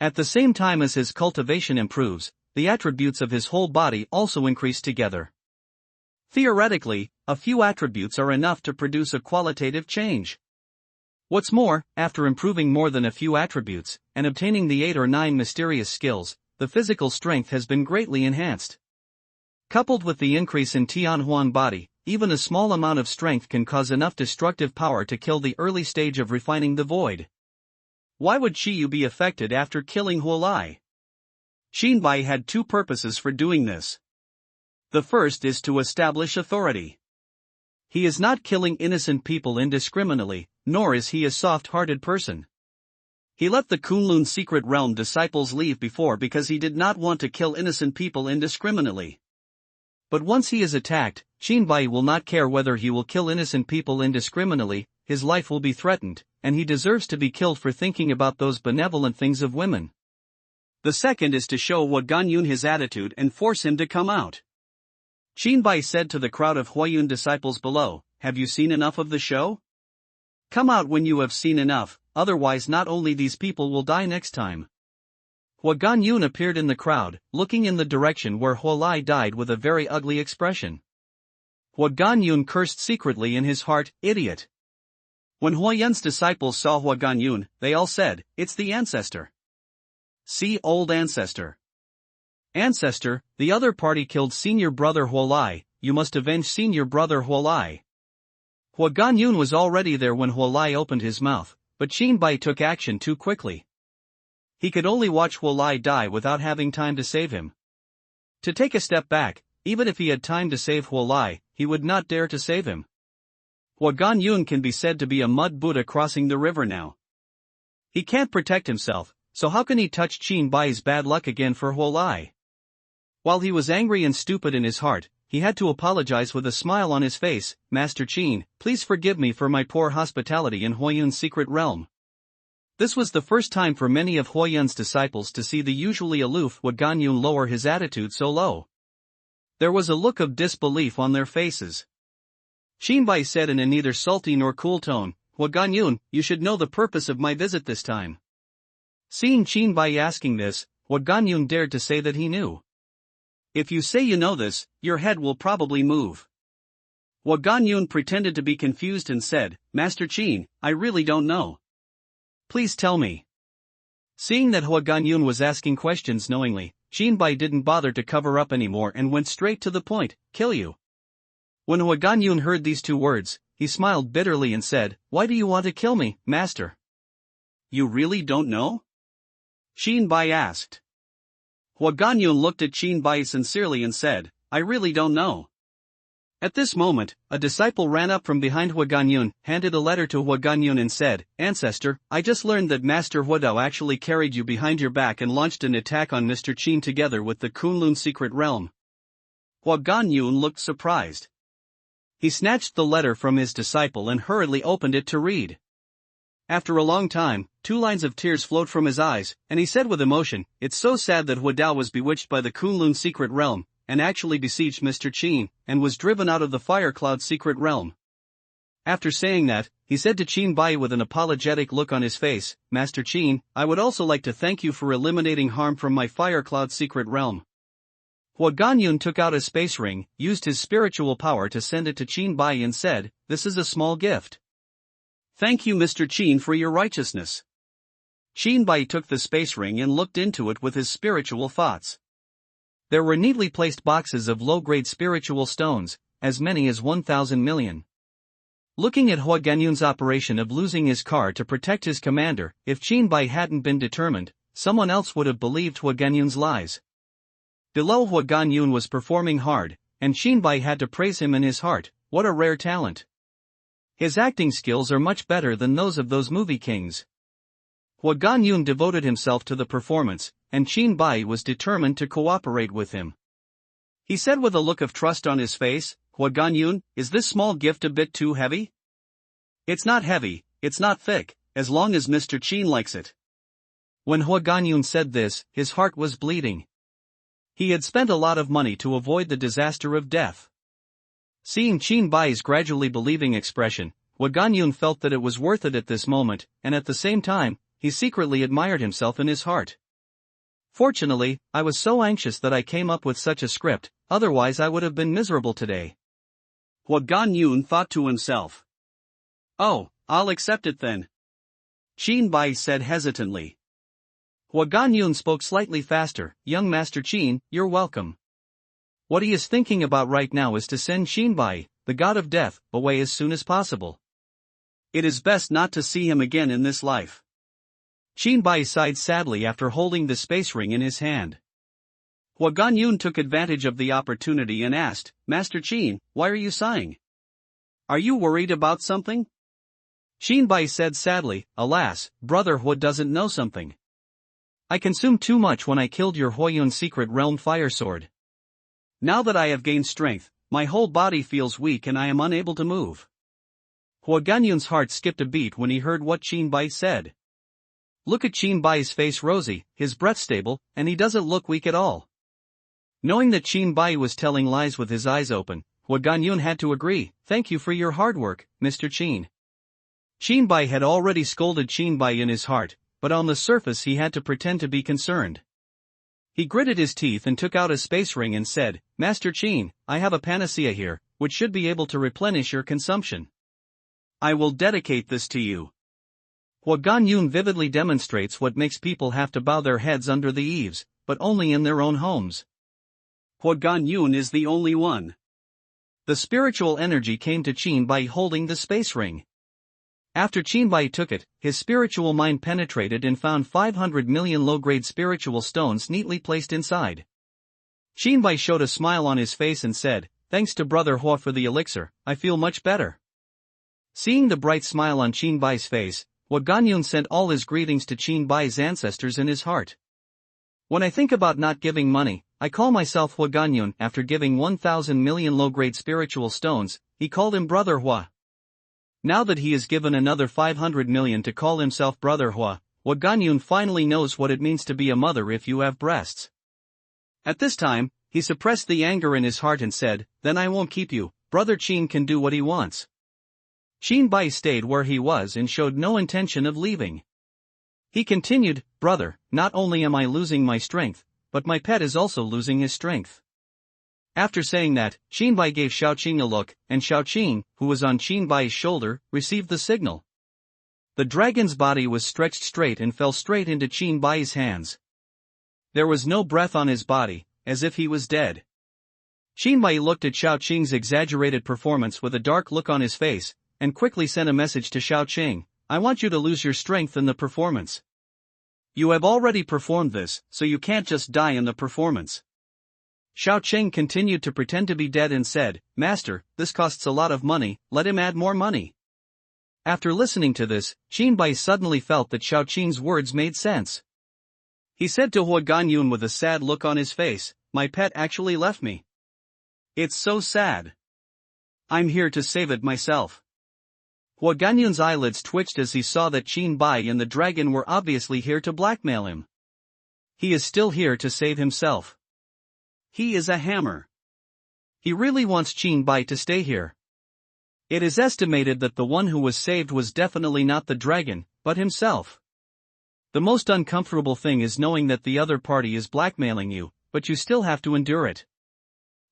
At the same time as his cultivation improves, the attributes of his whole body also increase together. Theoretically, a few attributes are enough to produce a qualitative change. What's more, after improving more than a few attributes, and obtaining the 8 or 9 mysterious skills, the physical strength has been greatly enhanced. Coupled with the increase in Tianhuan body, even a small amount of strength can cause enough destructive power to kill the early stage of refining the void. Why would Shiyu be affected after killing Huolai? Qin Bai had 2 purposes for doing this. The first is to establish authority. He is not killing innocent people indiscriminately, nor is he a soft-hearted person. He let the Kunlun secret realm disciples leave before because he did not want to kill innocent people indiscriminately. But once he is attacked, Qin Bai will not care whether he will kill innocent people indiscriminately, his life will be threatened, and he deserves to be killed for thinking about those benevolent things of women. The second is to show Huaganyun his attitude and force him to come out. Qin Bai said to the crowd of Huayun disciples below, "Have you seen enough of the show? Come out when you have seen enough, otherwise not only these people will die next time." Huaganyun appeared in the crowd, looking in the direction where Huolai died with a very ugly expression. Huaganyun cursed secretly in his heart, "Idiot." When Huayun's disciples saw Huaganyun, they all said, "It's the ancestor. See old ancestor. Ancestor, the other party killed senior brother Huolai, you must avenge senior brother Huolai." Huaganyun was already there when Huolai opened his mouth, but Qin Bai took action too quickly. He could only watch Huolai die without having time to save him. To take a step back, even if he had time to save Huolai, he would not dare to save him. Huaganyun can be said to be a mud Buddha crossing the river now. He can't protect himself, so how can he touch Qin Bai's bad luck again for Huolai? While he was angry and stupid in his heart, he had to apologize with a smile on his face, "Master Qin, please forgive me for my poor hospitality in Huayun's secret realm." This was the first time for many of Huayun's disciples to see the usually aloof Huaganyun lower his attitude so low. There was a look of disbelief on their faces. Qin Bai said in a neither salty nor cool tone, "Huaganyun, you should know the purpose of my visit this time." Seeing Qin Bai asking this, Huaganyun dared to say that he knew. "If you say you know this, your head will probably move." Huaganyun pretended to be confused and said, "Master Qin, I really don't know. Please tell me." Seeing that Huaganyun was asking questions knowingly, Qin Bai didn't bother to cover up anymore and went straight to the point, "Kill you." When Huaganyun heard these 2 words, he smiled bitterly and said, "Why do you want to kill me, master?" "You really don't know?" Qin Bai asked. Huaganyun looked at Qin Bai sincerely and said, "I really don't know." At this moment, a disciple ran up from behind Huaganyun, handed a letter to Huaganyun and said, "Ancestor, I just learned that Master Huadao actually carried you behind your back and launched an attack on Mr. Qin together with the Kunlun secret realm." Huaganyun looked surprised. He snatched the letter from his disciple and hurriedly opened it to read. After a long time, 2 lines of tears flowed from his eyes, and he said with emotion, "It's so sad that Huadao was bewitched by the Kunlun secret realm, and actually besieged Mr. Qin, and was driven out of the Fire Cloud secret realm." After saying that, he said to Qin Bai with an apologetic look on his face, "Master Qin, I would also like to thank you for eliminating harm from my Fire Cloud secret realm." Hua Ganyun took out a space ring, used his spiritual power to send it to Qin Bai and said, "This is a small gift. Thank you Mr. Qin for your righteousness." Qin Bai took the space ring and looked into it with his spiritual thoughts. There were neatly placed boxes of low-grade spiritual stones, as many as 1,000 million. Looking at Hua Ganyun's operation of losing his car to protect his commander, if Qin Bai hadn't been determined, someone else would have believed Hua Ganyun's lies. Below, Hua Ganyun was performing hard, and Qin Bai had to praise him in his heart. What a rare talent. His acting skills are much better than those of those movie kings. Hua Ganyun devoted himself to the performance, and Qin Bai was determined to cooperate with him. He said with a look of trust on his face, "Hua Ganyun, is this small gift a bit too heavy?" "It's not heavy, it's not thick, as long as Mr. Qin likes it." When Hua Ganyun said this, his heart was bleeding. He had spent a lot of money to avoid the disaster of death. Seeing Qin Bai's gradually believing expression, Hua Ganyun felt that it was worth it at this moment, and at the same time, he secretly admired himself in his heart. "Fortunately, I was so anxious that I came up with such a script, otherwise I would have been miserable today." Hua Ganyun thought to himself. "Oh, I'll accept it then," Qin Bai said hesitantly. Hua Ganyun spoke slightly faster, "Young Master Qin, you're welcome. What he is thinking about right now is to send Qin Bai, the god of death, away as soon as possible. It is best not to see him again in this life." Qin Bai sighed sadly after holding the space ring in his hand. Hua Ganyun took advantage of the opportunity and asked, "Master Qin, why are you sighing? Are you worried about something?" Qin Bai said sadly, "Alas, brother Hua doesn't know something. I consumed too much when I killed your Huayun secret realm fire sword. Now that I have gained strength, my whole body feels weak and I am unable to move." Hua Ganyun's heart skipped a beat when he heard what Qin Bai said. Look at Qin Bai's face, rosy, his breath stable, and he doesn't look weak at all. Knowing that Qin Bai was telling lies with his eyes open, Hua Ganyun had to agree, "Thank you for your hard work, Mr. Qin." Qin Bai had already scolded Qin Bai in his heart, but on the surface he had to pretend to be concerned. He gritted his teeth and took out a space ring and said, "Master Qin, I have a panacea here, which should be able to replenish your consumption. I will dedicate this to you." Hua Ganyun vividly demonstrates what makes people have to bow their heads under the eaves, but only in their own homes. Hua Ganyun is the only one. The spiritual energy came to Qin Bai holding the space ring. After Qin Bai took it, his spiritual mind penetrated and found 500 million low-grade spiritual stones neatly placed inside. Qin Bai showed a smile on his face and said, "Thanks to Brother Hua for the elixir, I feel much better." Seeing the bright smile on Qin Bai's face, Hua Ganyun sent all his greetings to Qin Bai's ancestors in his heart. "When I think about not giving money, I call myself Hua Ganyun." After giving 1,000 million low-grade spiritual stones, he called him Brother Hua. Now that he is given another 500 million to call himself Brother Hua, Hua Ganyun finally knows what it means to be a mother if you have breasts. At this time, he suppressed the anger in his heart and said, "Then I won't keep you, Brother Qin can do what he wants." Qin Bai stayed where he was and showed no intention of leaving. He continued, "Brother, not only am I losing my strength, but my pet is also losing his strength." After saying that, Qin Bai gave Xiaoqing a look, and Xiaoqing, who was on Qin Bai's shoulder, received the signal. The dragon's body was stretched straight and fell straight into Qin Bai's hands. There was no breath on his body, as if he was dead. Qin Bai looked at Xiaoqing's exaggerated performance with a dark look on his face, and quickly sent a message to Xiaoqing, "I want you to lose your strength in the performance. You have already performed this, so you can't just die in the performance." Xiaoqing continued to pretend to be dead and said, "Master, this costs a lot of money, let him add more money." After listening to this, Qin Bai suddenly felt that Xiaoqing's words made sense. He said to Hua Ganyun with a sad look on his face, "My pet actually left me. It's so sad. I'm here to save it myself." Hua Ganyun's eyelids twitched as he saw that Qin Bai and the dragon were obviously here to blackmail him. He is still here to save himself. He is a hammer. He really wants Qin Bai to stay here. It is estimated that the one who was saved was definitely not the dragon, but himself. The most uncomfortable thing is knowing that the other party is blackmailing you, but you still have to endure it.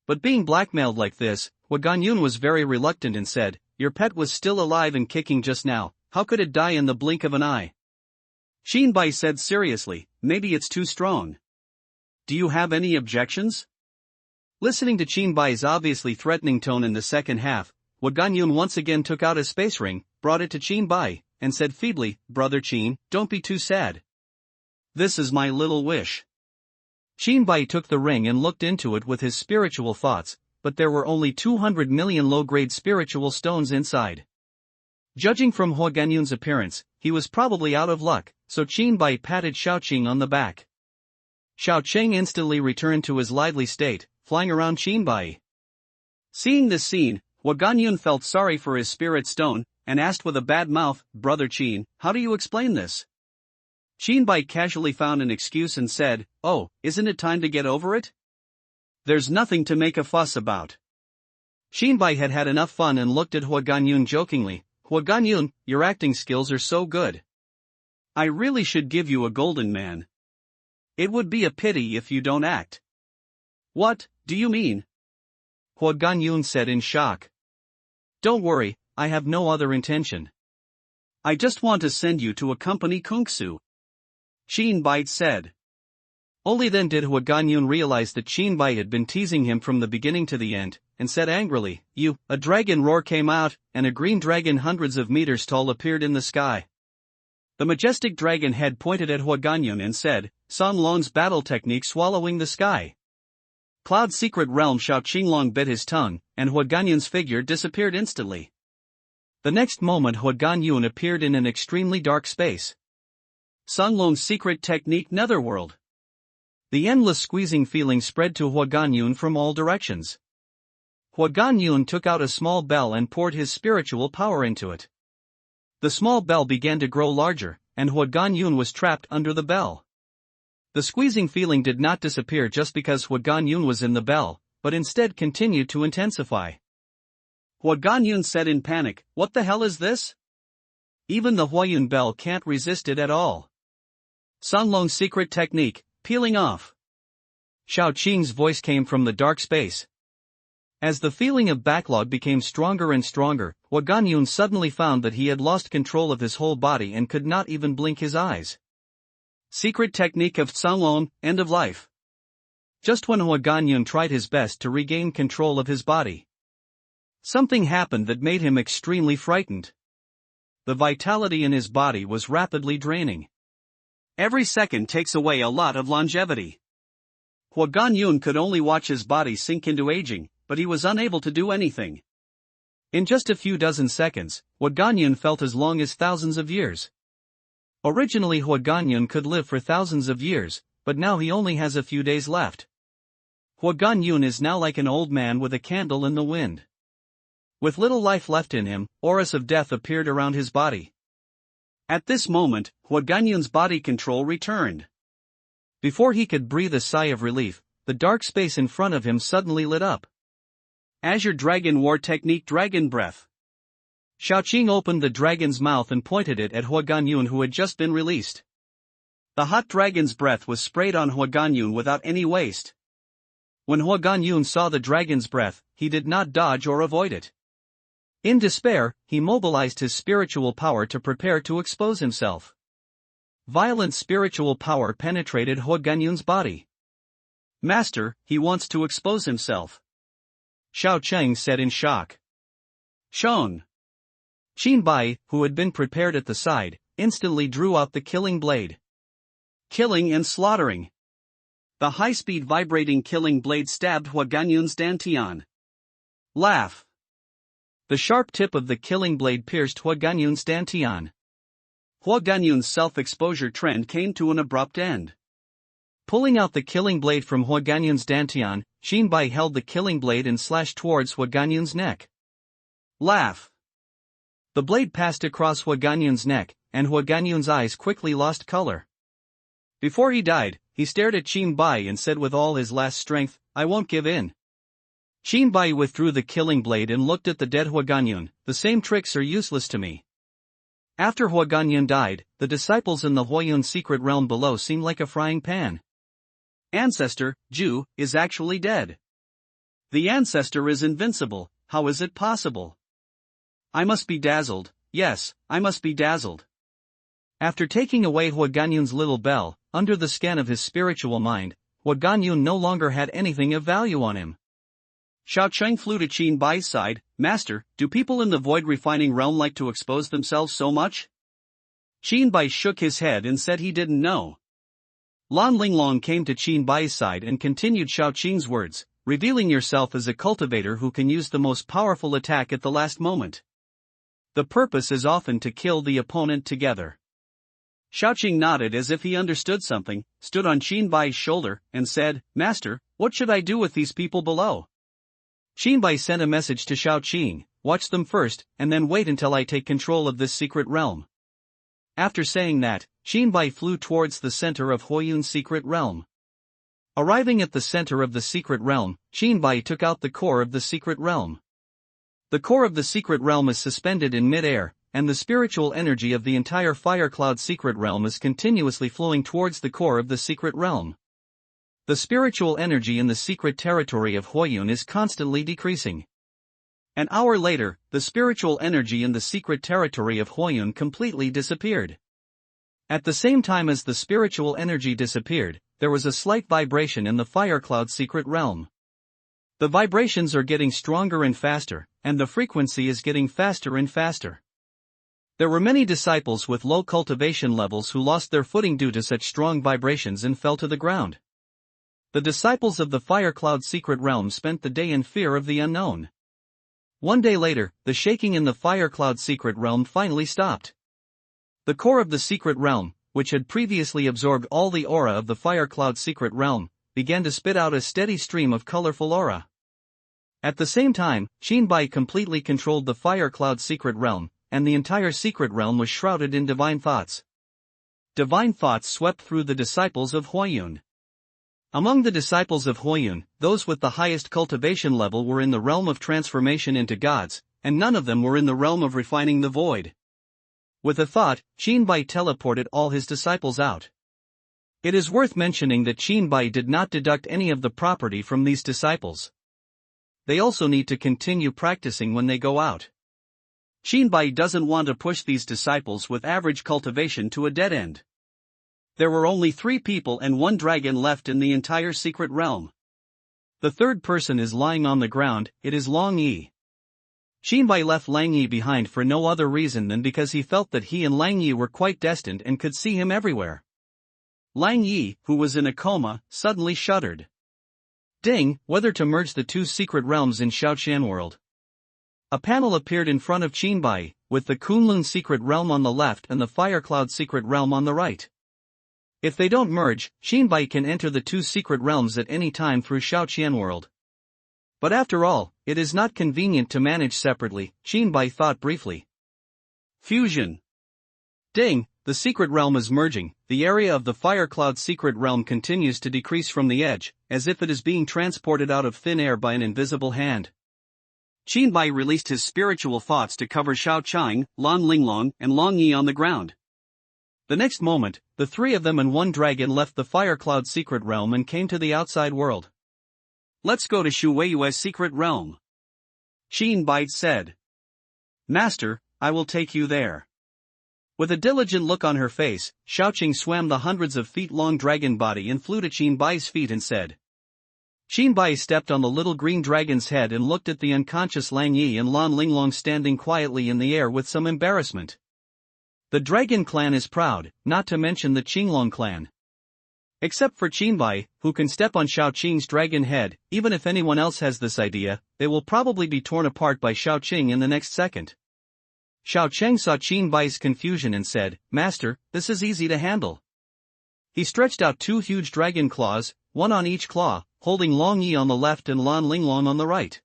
But being blackmailed like this, Hwa Ganyun was very reluctant and said, "Your pet was still alive and kicking just now, how could it die in the blink of an eye?" Shinbai said seriously, "Maybe it's too strong. Do you have any objections?" Listening to Shinbai's obviously threatening tone in the second half, Hwa Ganyun once again took out a space ring, brought it to Shinbai, and said feebly, "Brother Chin, don't be too sad. This is my little wish." Shinbai took the ring and looked into it with his spiritual thoughts, but there were only 200 million low-grade spiritual stones inside. Judging from Hwa Ganyun's appearance, he was probably out of luck, so Shinbai patted Xiaoqing on the back. Xiaoqing instantly returned to his lively state, flying around Shinbai. Seeing this scene, Hwa Ganyun felt sorry for his spirit stone, and asked with a bad mouth, "Brother Chin, how do you explain this?" Shinbai casually found an excuse and said, "Oh, isn't it time to get over it? There's nothing to make a fuss about." Shinbai had had enough fun and looked at Hwa Ganyun jokingly, "Hwa Ganyun, your acting skills are so good. I really should give you a golden man. It would be a pity if you don't act." "What do you mean?" Hwa Ganyun said in shock. "Don't worry, I have no other intention. I just want to send you to accompany Kungsu," Shinbai said. Only then did Hwa Ganyun realize that Shinbai had been teasing him from the beginning to the end, and said angrily, A dragon roar came out, and a green dragon hundreds of meters tall appeared in the sky. The majestic dragon head pointed at Hwa Ganyun and said, "San Long's battle technique swallowing the sky." Cloud's secret realm Xiao Qinglong bit his tongue, and Hwa Ganyun's figure disappeared instantly. The next moment Hwa Ganyun appeared in an extremely dark space. San Long's secret technique Netherworld. The endless squeezing feeling spread to Hwa Ganyun from all directions. Hwa Ganyun took out a small bell and poured his spiritual power into it. The small bell began to grow larger, and Hwa Ganyun was trapped under the bell. The squeezing feeling did not disappear just because Hwa Ganyun was in the bell, but instead continued to intensify. Hwa Ganyun said in panic, "What the hell is this? Even the Huayun bell can't resist it at all. San Long's secret technique, peeling off." Xiao Qing's voice came from the dark space. As the feeling of backlog became stronger and stronger, Hwa Ganyun suddenly found that he had lost control of his whole body and could not even blink his eyes. Secret technique of San Long, end of life. Just when Hwa Ganyun tried his best to regain control of his body, something happened that made him extremely frightened. The vitality in his body was rapidly draining. Every second takes away a lot of longevity. Hwa Ganyun could only watch his body sink into aging, but he was unable to do anything. In just a few dozen seconds, Hwa Ganyun felt as long as thousands of years. Originally Hwa Ganyun could live for thousands of years, but now he only has a few days left. Hwa Ganyun is now like an old man with a candle in the wind. With little life left in him, auras of death appeared around his body. At this moment, Hwa Ganyun's body control returned. Before he could breathe a sigh of relief, the dark space in front of him suddenly lit up. Azure Dragon War Technique Dragon Breath. Xiaoqing opened the dragon's mouth and pointed it at Hwa Ganyun who had just been released. The hot dragon's breath was sprayed on Hwa Ganyun without any waste. When Hwa Ganyun saw the dragon's breath, he did not dodge or avoid it. In despair, he mobilized his spiritual power to prepare to expose himself. Violent spiritual power penetrated Hwa Ganyun's body. "Master, he wants to expose himself," Xiaoqing said in shock. "Shown." Shinbai, who had been prepared at the side, instantly drew out the killing blade. Killing and slaughtering. The high-speed vibrating killing blade stabbed Hwa Ganyun's dantian. Laugh. The sharp tip of the killing blade pierced Hwa Ganyun's dantian. Hwa Ganyun's self-exposure trend came to an abrupt end. Pulling out the killing blade from Hwa Ganyun's dantian, Shinbai held the killing blade and slashed towards Hwa Ganyun's neck. Laugh. The blade passed across Hwa Ganyun's neck, and Hwa Ganyun's eyes quickly lost color. Before he died, he stared at Shinbai and said with all his last strength, "I won't give in." Bai withdrew the killing blade and looked at the dead Huaganyun. The same tricks are useless to me. After Huaganyun died, the disciples in the Huayun secret realm below seemed like a frying pan. Ancestor, Ju, is actually dead. The ancestor is invincible. How is it possible? I must be dazzled. Yes, I must be dazzled. After taking away Huaganyun's little bell, under the scan of his spiritual mind, Huaganyun no longer had anything of value on him. Xiaocheng flew to Bai's side. Master, do people in the void refining realm like to expose themselves so much? Bai shook his head and said he didn't know. Lan Linglong came to Bai's side and continued Xiaocheng's words, revealing yourself as a cultivator who can use the most powerful attack at the last moment. The purpose is often to kill the opponent together. Xiaocheng nodded as if he understood something, stood on Bai's shoulder, and said, Master, what should I do with these people below? Bai sent a message to Xiaocheng, watch them first, and then wait until I take control of this secret realm. After saying that, Bai flew towards the center of Huayun's secret realm. Arriving at the center of the secret realm, Bai took out the core of the secret realm. The core of the secret realm is suspended in mid-air, and the spiritual energy of the entire Fire Cloud secret realm is continuously flowing towards the core of the secret realm. The spiritual energy in the secret territory of Huayun is constantly decreasing. An hour later, the spiritual energy in the secret territory of Huayun completely disappeared. At the same time as the spiritual energy disappeared, there was a slight vibration in the Fire Cloud secret realm. The vibrations are getting stronger and faster, and the frequency is getting faster and faster. There were many disciples with low cultivation levels who lost their footing due to such strong vibrations and fell to the ground. The disciples of the Fire Cloud secret realm spent the day in fear of the unknown. One day later, the shaking in the Fire Cloud secret realm finally stopped. The core of the secret realm, which had previously absorbed all the aura of the Fire Cloud secret realm, began to spit out a steady stream of colorful aura. At the same time, Bai completely controlled the Fire Cloud secret realm, and the entire secret realm was shrouded in divine thoughts. Divine thoughts swept through the disciples of Huayun. Among the disciples of Huayun, those with the highest cultivation level were in the realm of transformation into gods, and none of them were in the realm of refining the void. With a thought, Bai teleported all his disciples out. It is worth mentioning that Bai did not deduct any of the property from these disciples. They also need to continue practicing when they go out. Bai doesn't want to push these disciples with average cultivation to a dead end. There were only 3 people and 1 dragon left in the entire secret realm. The third person is lying on the ground. It is Lang Yi. Bai left Lang Yi behind for no other reason than because he felt that he and Lang Yi were quite destined and could see him everywhere. Lang Yi, who was in a coma, suddenly shuddered. Ding, whether to merge the 2 secret realms in Xiaoqian world. A panel appeared in front of Bai, with the Kunlun secret realm on the left and the Fire Cloud secret realm on the right. If they don't merge, Bai can enter the 2 secret realms at any time through Xiaoqian world. But after all, it is not convenient to manage separately, Bai thought briefly. Fusion. Ding, the secret realm is merging. The area of the Fire Cloud secret realm continues to decrease from the edge, as if it is being transported out of thin air by an invisible hand. Bai released his spiritual thoughts to cover Xiaocheng, Lan Linglong, and Lang Yi on the ground. The next moment, the 3 of them and 1 dragon left the Fire Cloud secret realm and came to the outside world. Let's go to Shu Weiyue's secret realm. Bai said. Master, I will take you there. With a diligent look on her face, Xiaoqing swam the hundreds of feet-long dragon body and flew to Bai's feet and said. Bai stepped on the little green dragon's head and looked at the unconscious Lang Yi and Lan Linglong standing quietly in the air with some embarrassment. The Dragon clan is proud, not to mention the Qinglong clan. Except for Bai, who can step on Xiaoqing's dragon head. Even if anyone else has this idea, they will probably be torn apart by Xiaoqing in the next second. Xiaocheng saw Bai's confusion and said, Master, this is easy to handle. He stretched out 2 huge dragon claws, 1 on each claw, holding Lang Yi on the left and Lan Linglong on the right.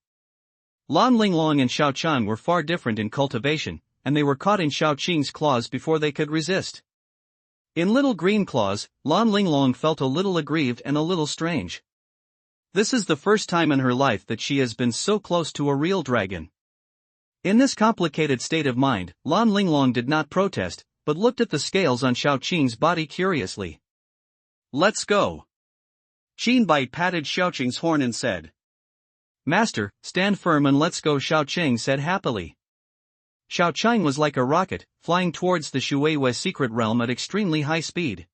Lan Linglong and Xiaocheng were far different in cultivation, and they were caught in Xiaoqing's claws before they could resist. In little green claws, Lan Linglong felt a little aggrieved and a little strange. This is the first time in her life that she has been so close to a real dragon. In this complicated state of mind, Lan Linglong did not protest, but looked at the scales on Xiao Qing's body curiously. "Let's go." Qin Bai patted Xiao Qing's horn and said. "Master, stand firm and let's go," Xiao Qing said happily. Xiao Qing was like a rocket, flying towards the Shuiwei secret realm at extremely high speed.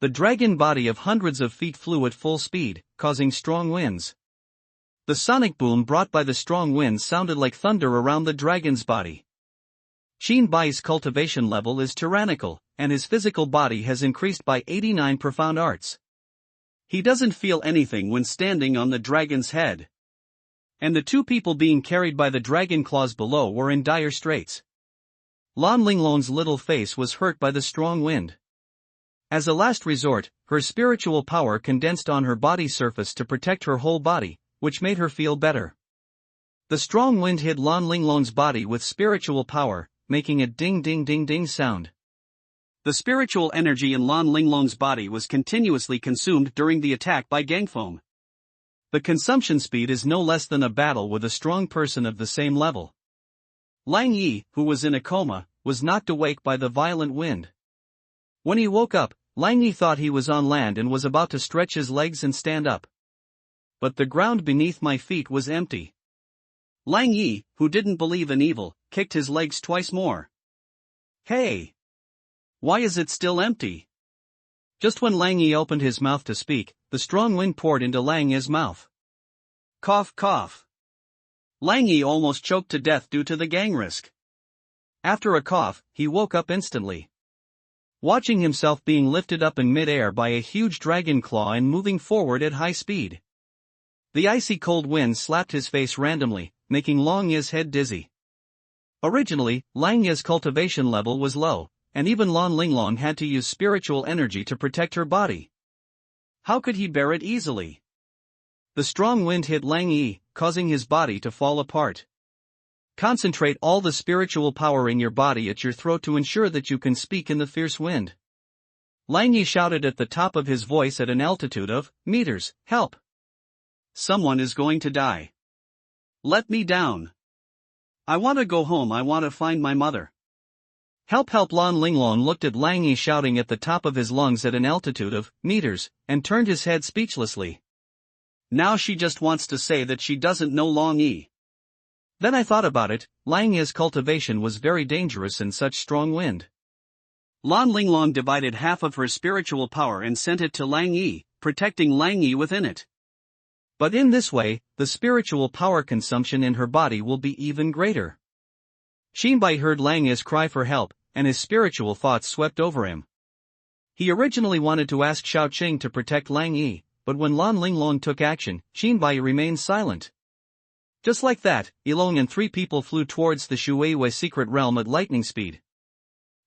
The dragon body of hundreds of feet flew at full speed, causing strong winds. The sonic boom brought by the strong winds sounded like thunder around the dragon's body. Qin Bai's cultivation level is tyrannical, and his physical body has increased by 89 profound arts. He doesn't feel anything when standing on the dragon's head. And the two people being carried by the dragon claws below were in dire straits. Lan Linglong's little face was hurt by the strong wind. As a last resort, her spiritual power condensed on her body surface to protect her whole body, which made her feel better. The strong wind hit Lan Linglong's body with spiritual power, making a ding ding ding ding sound. The spiritual energy in Lan Linglong's body was continuously consumed during the attack by Gangfeng. The consumption speed is no less than a battle with a strong person of the same level. Lang Yi, who was in a coma, was knocked awake by the violent wind. When he woke up, Lang Yi thought he was on land and was about to stretch his legs and stand up. But the ground beneath my feet was empty. Lang Yi, who didn't believe in evil, kicked his legs twice more. "Hey! Why is it still empty?" Just when Lang Yi opened his mouth to speak, the strong wind poured into Lang Yi's mouth. Cough cough. Lang Yi almost choked to death due to the gang risk. After a cough, he woke up instantly. Watching himself being lifted up in mid-air by a huge dragon claw and moving forward at high speed. The icy cold wind slapped his face randomly, making Lang Yi's head dizzy. Originally, Lang Yi's cultivation level was low, and even Lan Linglong had to use spiritual energy to protect her body. How could he bear it easily? The strong wind hit Lang Yi, causing his body to fall apart. Concentrate all the spiritual power in your body at your throat to ensure that you can speak in the fierce wind. Lang Yi shouted at the top of his voice at an altitude of meters, "Help! Someone is going to die. Let me down. I want to go home, I want to find my mother. Help help!" Lan Linglong looked at Lang Yi shouting at the top of his lungs at an altitude of meters, and turned his head speechlessly. Now she just wants to say that she doesn't know Lang Yi. Then I thought about it, Lang Yi's cultivation was very dangerous in such strong wind. Lan Linglong divided half of her spiritual power and sent it to Lang Yi, protecting Lang Yi within it. But in this way, the spiritual power consumption in her body will be even greater. Qin Bai heard Lang Yi's cry for help, and his spiritual thoughts swept over him. He originally wanted to ask Xiao Qing to protect Lang Yi, but when Lan Linglong took action, Qin Bai remained silent. Just like that, Ilong and three people flew towards the Shuiwei secret realm at lightning speed.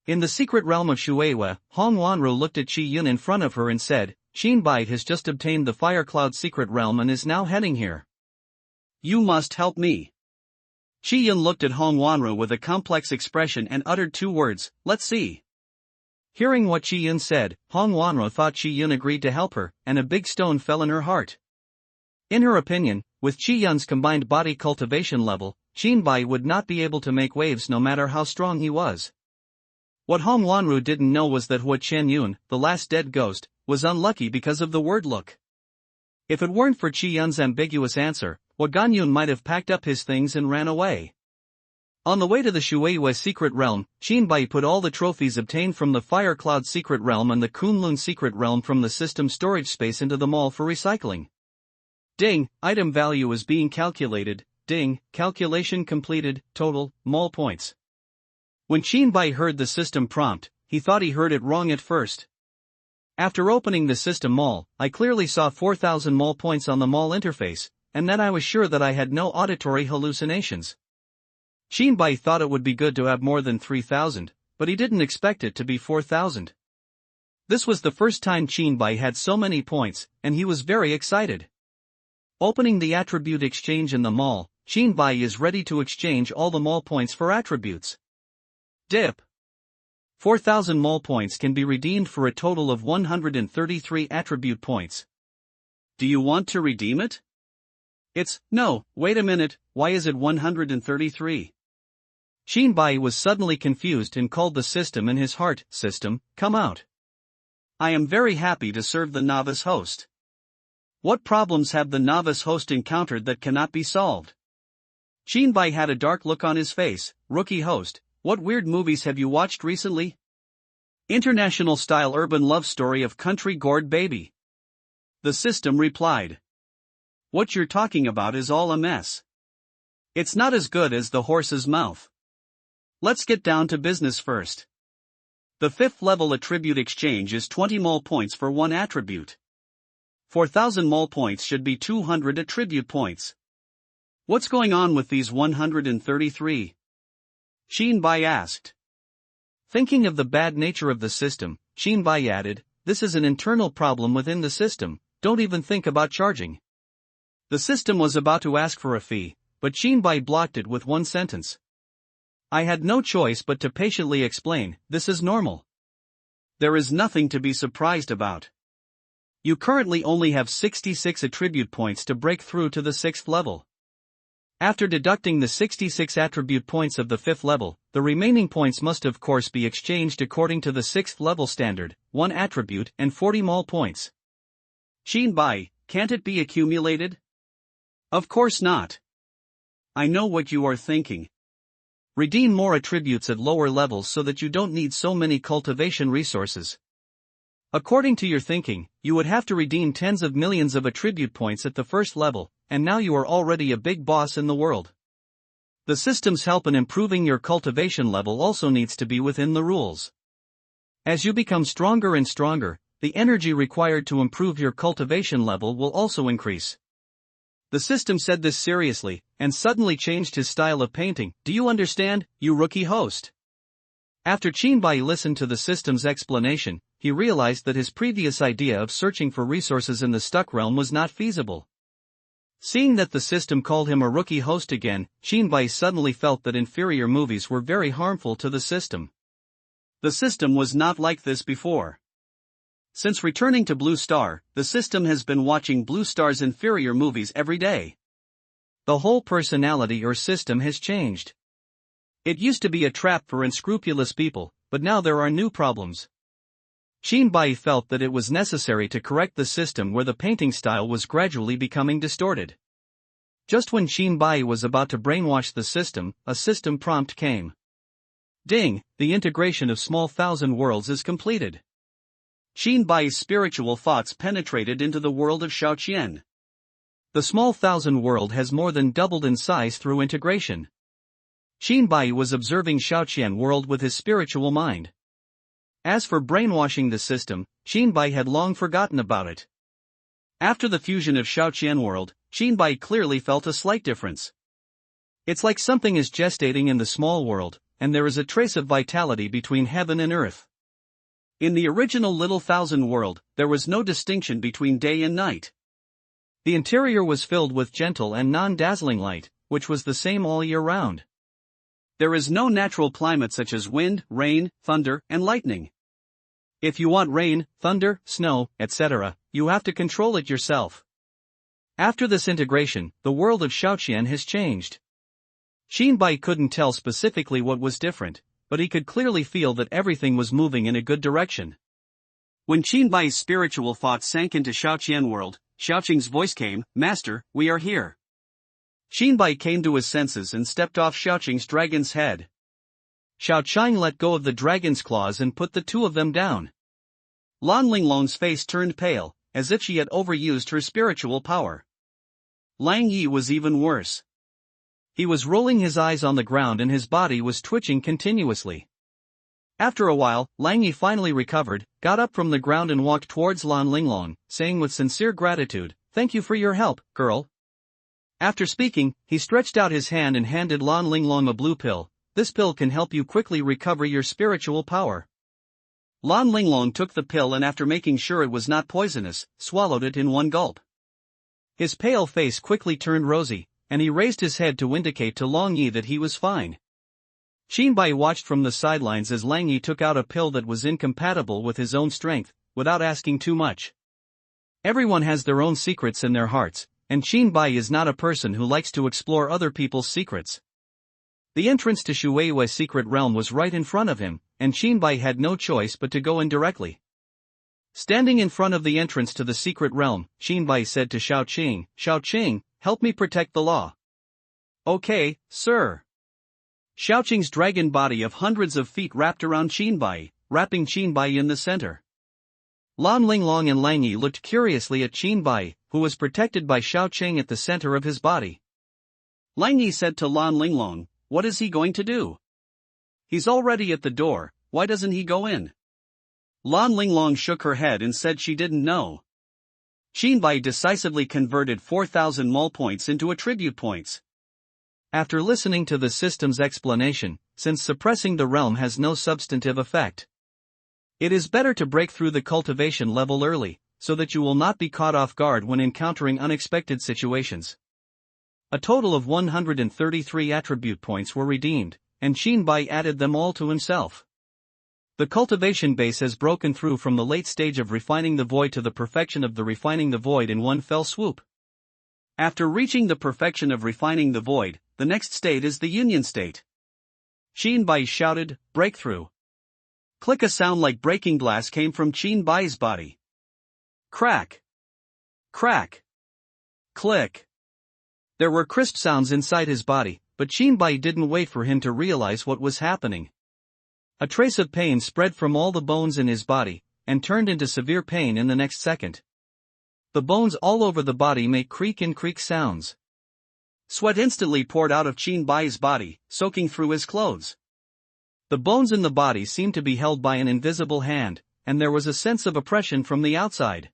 In the secret realm of Shuiwei, Hong Wanru looked at Qi Yun in front of her and said, "Qin Bai has just obtained the Fire Cloud secret realm and is now heading here. You must help me." Qi Yun looked at Hong Wanru with a complex expression and uttered two words, "Let's see." Hearing what Qi Yun said, Hong Wanru thought Qi Yun agreed to help her, and a big stone fell in her heart. In her opinion, with Qi Yun's combined body cultivation level, Qin Bai would not be able to make waves no matter how strong he was. What Hong Wanru didn't know was that Hua Chen Yun, the last dead ghost, was unlucky because of the word look. If it weren't for Qi Yun's ambiguous answer, Hua Ganyun might have packed up his things and ran away. On the way to the Shuiwei secret realm, Qin Bai put all the trophies obtained from the Fire Cloud secret realm and the Kunlun secret realm from the system storage space into the mall for recycling. Ding, item value is being calculated, ding, calculation completed, total, mall points. When Qin Bai heard the system prompt, he thought he heard it wrong at first. After opening the system mall, I clearly saw 4,000 mall points on the mall interface, and then I was sure that I had no auditory hallucinations. Qin Bai thought it would be good to have more than 3,000, but he didn't expect it to be 4,000. This was the first time Qin Bai had so many points, and he was very excited. Opening the attribute exchange in the mall, Qin Bai is ready to exchange all the mall points for attributes. Dip. 4,000 mall points can be redeemed for a total of 133 attribute points. Do you want to redeem it? No, wait a minute, why is it 133? Shinbai was suddenly confused and called the system in his heart, "System, come out." I am very happy to serve the novice host. What problems have the novice host encountered that cannot be solved? Shinbai had a dark look on his face. Rookie host, what weird movies have you watched recently? International style urban love story of country gourd baby. The system replied. What you're talking about is all a mess. It's not as good as the horse's mouth. Let's get down to business first. The 5th level attribute exchange is 20 mole points for one attribute. 4,000 mole points should be 200 attribute points. What's going on with these 133? Shinbai asked. Thinking of the bad nature of the system, Shinbai added, "This is an internal problem within the system, don't even think about charging." The system was about to ask for a fee, but Shinbai blocked it with one sentence. "I had no choice but to patiently explain, this is normal. There is nothing to be surprised about. You currently only have 66 attribute points to break through to the 6th level. After deducting the 66 attribute points of the 5th level, the remaining points must of course be exchanged according to the 6th level standard, 1 attribute and 40 mole points." Shinbai, can't it be accumulated? Of course not. I know what you are thinking. Redeem more attributes at lower levels so that you don't need so many cultivation resources. According to your thinking, you would have to redeem tens of millions of attribute points at the 1st level, and now you are already a big boss in the world. The system's help in improving your cultivation level also needs to be within the rules. As you become stronger and stronger, the energy required to improve your cultivation level will also increase. The system said this seriously, and suddenly changed his style of painting. "Do you understand, you rookie host?" After Shinbai listened to the system's explanation, he realized that his previous idea of searching for resources in the stuck realm was not feasible. Seeing that the system called him a rookie host again, Shinbai suddenly felt that inferior movies were very harmful to the system. The system was not like this before. Since returning to Blue Star, the system has been watching Blue Star's inferior movies every day. The whole personality or system has changed. It used to be a trap for unscrupulous people, but now there are new problems. Shinbai felt that it was necessary to correct the system where the painting style was gradually becoming distorted. Just when Shinbai was about to brainwash the system, a system prompt came. Ding, the integration of small thousand worlds is completed. Shinbai's spiritual thoughts penetrated into the world of Shaoqian. The small thousand world has more than doubled in size through integration. Shinbai was observing Shaoqian world with his spiritual mind. As for brainwashing the system, Shinbai had long forgotten about it. After the fusion of Shaoqian world, Shinbai clearly felt a slight difference. It's like something is gestating in the small world, and there is a trace of vitality between heaven and earth. In the original Little Thousand world, there was no distinction between day and night. The interior was filled with gentle and non-dazzling light, which was the same all year round. There is no natural climate such as wind, rain, thunder, and lightning. If you want rain, thunder, snow, etc., you have to control it yourself. After this integration, the world of Shaoqian has changed. Shinbai couldn't tell specifically what was different, but he could clearly feel that everything was moving in a good direction. When Shinbai's spiritual thoughts sank into Shaoqian world, Xiaoqing's voice came, "Master, we are here." Shinbai came to his senses and stepped off Xiaoqing's dragon's head. Xiaoqing let go of the dragon's claws and put the two of them down. Lan Linglong's face turned pale, as if she had overused her spiritual power. Lang Yi was even worse. He was rolling his eyes on the ground and his body was twitching continuously. After a while, Lang Yi finally recovered, got up from the ground and walked towards Lan Linglong, saying with sincere gratitude, "Thank you for your help, girl." After speaking, he stretched out his hand and handed Lan Linglong a blue pill. "This pill can help you quickly recover your spiritual power." Lan Linglong took the pill and after making sure it was not poisonous, swallowed it in one gulp. His pale face quickly turned rosy, and he raised his head to indicate to Lang Yi that he was fine. Shinbai watched from the sidelines as Lang Yi took out a pill that was incompatible with his own strength, without asking too much. Everyone has their own secrets in their hearts, and Shinbai is not a person who likes to explore other people's secrets. The entrance to Shuei's secret realm was right in front of him, and Shinbai had no choice but to go in directly. Standing in front of the entrance to the secret realm, Shinbai said to Xiaoqing, "Xiaoqing, help me protect the law." "Okay, sir." Xiaoqing's dragon body of hundreds of feet wrapped around Shinbai, wrapping Shinbai in the center. Lan Linglong and Lang Yi looked curiously at Shinbai, who was protected by Xiaoqing at the center of his body. Lang Yi said to Lan Linglong, "What is he going to do? He's already at the door, why doesn't he go in?" Lan Linglong shook her head and said she didn't know. Shinbai decisively converted 4,000 mole points into attribute points. After listening to the system's explanation, since suppressing the realm has no substantive effect, it is better to break through the cultivation level early, so that you will not be caught off guard when encountering unexpected situations. A total of 133 attribute points were redeemed, and Shinbai added them all to himself. The cultivation base has broken through from the late stage of refining the void to the perfection of the refining the void in one fell swoop. After reaching the perfection of refining the void, the next state is the union state. Shinbai shouted, "Breakthrough!" Click! A sound like breaking glass came from Shinbai's body. Crack! Crack! Click! There were crisp sounds inside his body, but Shinbai didn't wait for him to realize what was happening. A trace of pain spread from all the bones in his body, and turned into severe pain in the next second. The bones all over the body make creak and creak sounds. Sweat instantly poured out of Shinbai's body, soaking through his clothes. The bones in the body seemed to be held by an invisible hand, and there was a sense of oppression from the outside.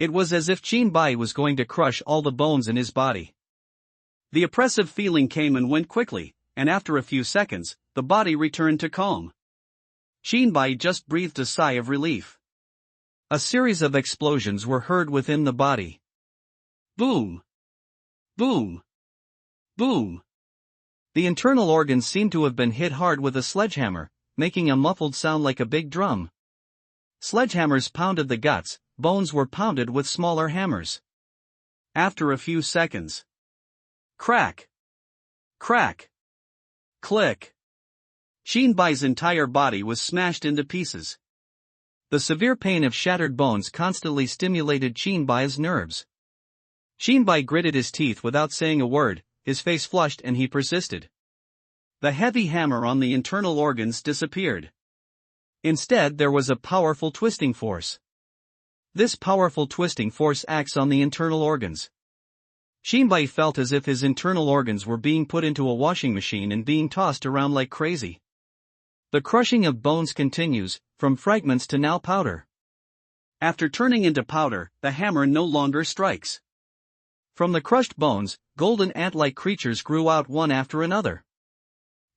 It was as if Shinbai was going to crush all the bones in his body. The oppressive feeling came and went quickly, and after a few seconds, the body returned to calm. Shinbai just breathed a sigh of relief. A series of explosions were heard within the body. Boom! Boom! Boom! The internal organs seemed to have been hit hard with a sledgehammer, making a muffled sound like a big drum. Sledgehammers pounded the guts, bones were pounded with smaller hammers. After a few seconds. Crack! Crack! Click! Shinbai's entire body was smashed into pieces. The severe pain of shattered bones constantly stimulated Shinbai's nerves. Shinbai gritted his teeth without saying a word, his face flushed, and he persisted. The heavy hammer on the internal organs disappeared. Instead, there was a powerful twisting force. This powerful twisting force acts on the internal organs. Shinbai felt as if his internal organs were being put into a washing machine and being tossed around like crazy. The crushing of bones continues, from fragments to now powder. After turning into powder, the hammer no longer strikes. From the crushed bones, golden ant-like creatures grew out one after another.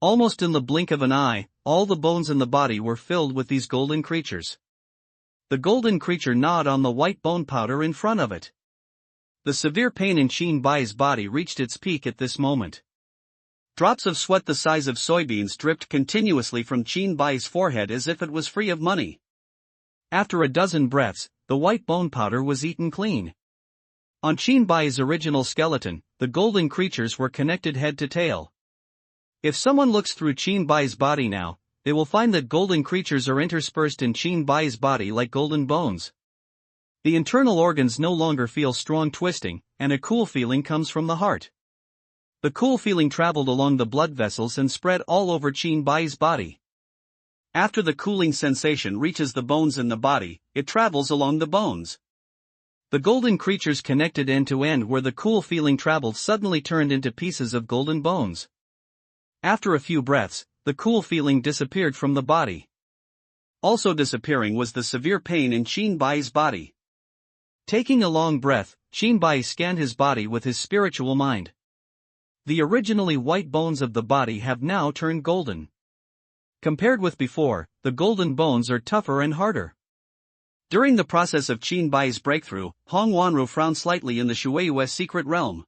Almost in the blink of an eye, all the bones in the body were filled with these golden creatures. The golden creature gnawed on the white bone powder in front of it. The severe pain in Shinbai's body reached its peak at this moment. Drops of sweat the size of soybeans dripped continuously from Shinbai's forehead as if it was free of money. After a dozen breaths, the white bone powder was eaten clean. On Shinbai's original skeleton, the golden creatures were connected head to tail. If someone looks through Shinbai's body now, they will find that golden creatures are interspersed in Shinbai's body like golden bones. The internal organs no longer feel strong twisting, and a cool feeling comes from the heart. The cool feeling traveled along the blood vessels and spread all over Shinbai's body. After the cooling sensation reaches the bones in the body, it travels along the bones. The golden creatures connected end to end where the cool feeling traveled suddenly turned into pieces of golden bones. After a few breaths, the cool feeling disappeared from the body. Also disappearing was the severe pain in Shinbai's body. Taking a long breath, Shinbai scanned his body with his spiritual mind. The originally white bones of the body have now turned golden. Compared with before, the golden bones are tougher and harder. During the process of Shinbai's breakthrough, Hong Wanru frowned slightly in the Shuei's secret realm.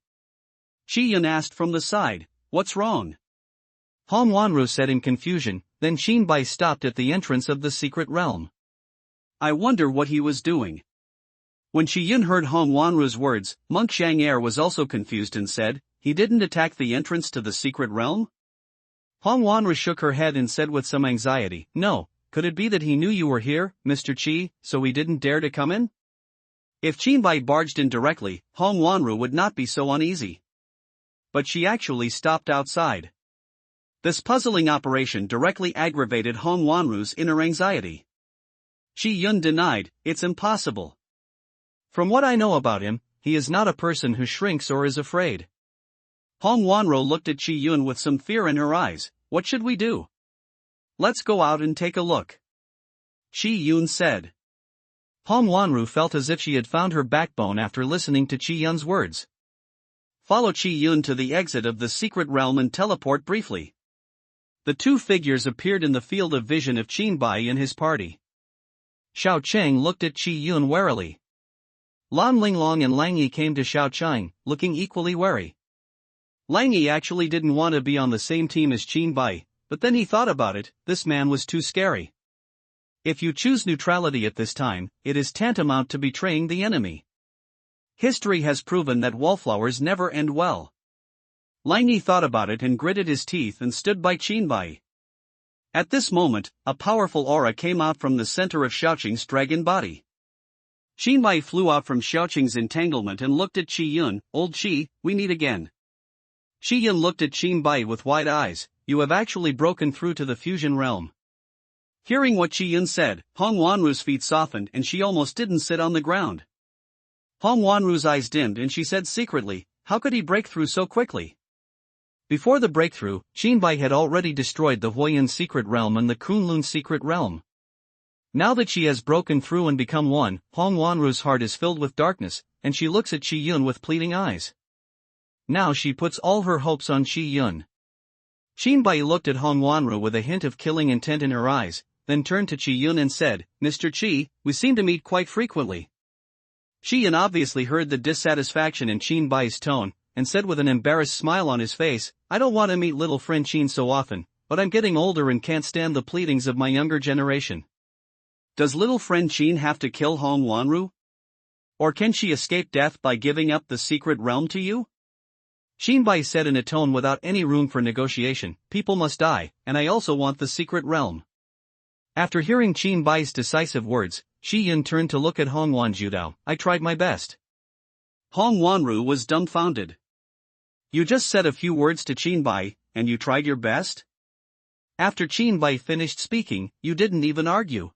Shi Yun asked from the side, "What's wrong?" Hong Wanru said in confusion, then Shinbai stopped at the entrance of the secret realm. I wonder what he was doing. When Shi Yun heard Hong Wanru's words, Monk Xiang'er was also confused and said, "He didn't attack the entrance to the secret realm?" Hong Wanru shook her head and said with some anxiety, "No, could it be that he knew you were here, Mr. Qi, so he didn't dare to come in?" If Qinbai barged in directly, Hong Wanru would not be so uneasy. But she actually stopped outside. This puzzling operation directly aggravated Hong Wanru's inner anxiety. Shi Yun denied, "It's impossible. From what I know about him, he is not a person who shrinks or is afraid." Hong Wanru looked at Shi Yun with some fear in her eyes. "What should we do?" "Let's go out and take a look," Shi Yun said. Hong Wanru felt as if she had found her backbone after listening to Chi Yun's words. Follow Chi Yun to the exit of the secret realm and teleport briefly. The two figures appeared in the field of vision of Qinbai and his party. Xiao Cheng looked at Chi Yun warily. Lan Linglong and Lang Yi came to Xiao Cheng, looking equally wary. Lang Yi actually didn't want to be on the same team as Qinbai, but then he thought about it, this man was too scary. If you choose neutrality at this time, it is tantamount to betraying the enemy. History has proven that wallflowers never end well. Lang Yi thought about it and gritted his teeth and stood by Qinbai. At this moment, a powerful aura came out from the center of Xiaoqing's dragon body. Qinbai flew out from Xiaoqing's entanglement and looked at Qi Yun. "Old Qi, we meet again." Qi Yun looked at Qinbai with wide eyes. "You have actually broken through to the fusion realm." Hearing what Qi Yun said, Hong Wanru's feet softened and she almost didn't sit on the ground. Hong Wanru's eyes dimmed and she said secretly, "How could he break through so quickly?" Before the breakthrough, Qinbai had already destroyed the Huoyan secret realm and the Kunlun secret realm. Now that she has broken through and become one, Hong Wanru's heart is filled with darkness, and she looks at Qi Yun with pleading eyes. Now she puts all her hopes on Qi Yun. Qinbai looked at Hong Wanru with a hint of killing intent in her eyes, then turned to Qi Yun and said, "Mr. Qi, we seem to meet quite frequently." Qi Yun obviously heard the dissatisfaction in Qinbai's tone, and said with an embarrassed smile on his face, "I don't want to meet little friend Qin so often, but I'm getting older and can't stand the pleadings of my younger generation." Does little friend Qin have to kill Hong Wanru? Or can she escape death by giving up the secret realm to you? Qinbai said in a tone without any room for negotiation, "People must die, and I also want the secret realm." After hearing Qinbai's decisive words, Qi Yun turned to look at Hong Wanjudao. "I tried my best." Hong Wanru was dumbfounded. "You just said a few words to Qinbai, and you tried your best?" After Qinbai finished speaking, you didn't even argue.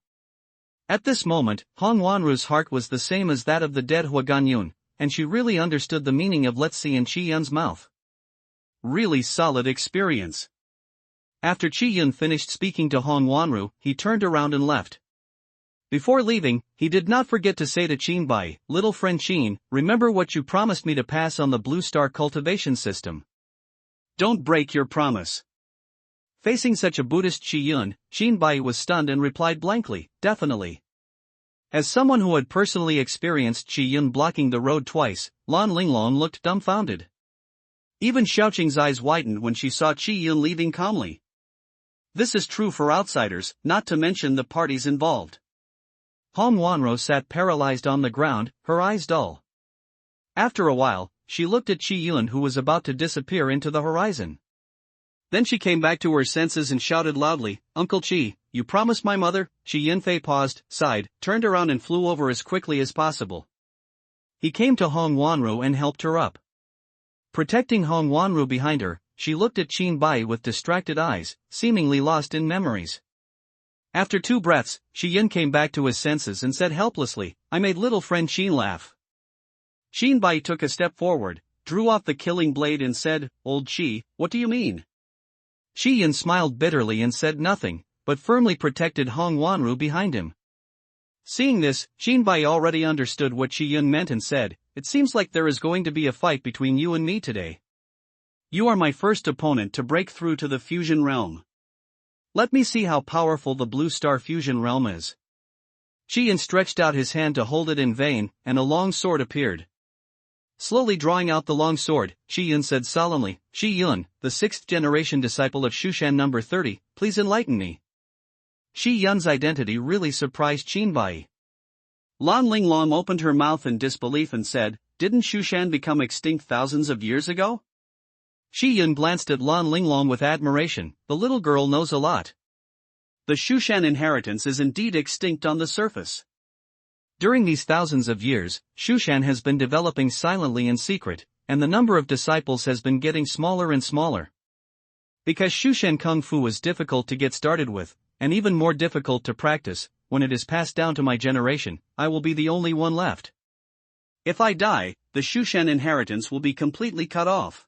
At this moment, Hong Wanru's heart was the same as that of the dead Hua Ganyun, and she really understood the meaning of "let's see" in Qi Yun's mouth. Really solid experience. After Qi Yun finished speaking to Hong Wanru, he turned around and left. Before leaving, he did not forget to say to Qinbai, "Little friend Qin, remember what you promised me to pass on the Blue Star cultivation system. Don't break your promise." Facing such a Buddhist Qi Yun, Qinbai was stunned and replied blankly, "Definitely." As someone who had personally experienced Qi Yun blocking the road twice, Lan Linglong looked dumbfounded. Even Xiaoqing's eyes widened when she saw Qi Yun leaving calmly. This is true for outsiders, not to mention the parties involved. Hong Wanru sat paralyzed on the ground, her eyes dull. After a while, she looked at Qi Yun who was about to disappear into the horizon. Then she came back to her senses and shouted loudly, "Uncle Qi, you promised my mother." Qi Yunfei paused, sighed, turned around and flew over as quickly as possible. He came to Hong Wanru and helped her up. Protecting Hong Wanru behind her, she looked at Qinbai with distracted eyes, seemingly lost in memories. After 2 breaths, Qi Yun came back to his senses and said helplessly, "I made little friend Qin laugh." Qinbai took a step forward, drew off the killing blade and said, "Old Qi, what do you mean?" Qi Yun smiled bitterly and said nothing, but firmly protected Hong Wanru behind him. Seeing this, Qinbai already understood what Qi Yun meant and said, "It seems like there is going to be a fight between you and me today. You are my first opponent to break through to the fusion realm. Let me see how powerful the Blue Star fusion realm is." Qi Yun stretched out his hand to hold it in vain, and a long sword appeared. Slowly drawing out the long sword, Qi Yun said solemnly, "Qi Yun, the 6th-generation disciple of Shushan number 30, please enlighten me." Qi Yun's identity really surprised Qinbai. Lan Linglong opened her mouth in disbelief and said, "Didn't Shushan become extinct thousands of years ago?" Shi Yun glanced at Lan Linglong with admiration. The little girl knows a lot. The Shushan inheritance is indeed extinct on the surface. During these thousands of years, Shushan has been developing silently in secret, and the number of disciples has been getting smaller and smaller. Because Shushan Kung Fu is difficult to get started with, and even more difficult to practice, when it is passed down to my generation, I will be the only one left. If I die, the Shushan inheritance will be completely cut off.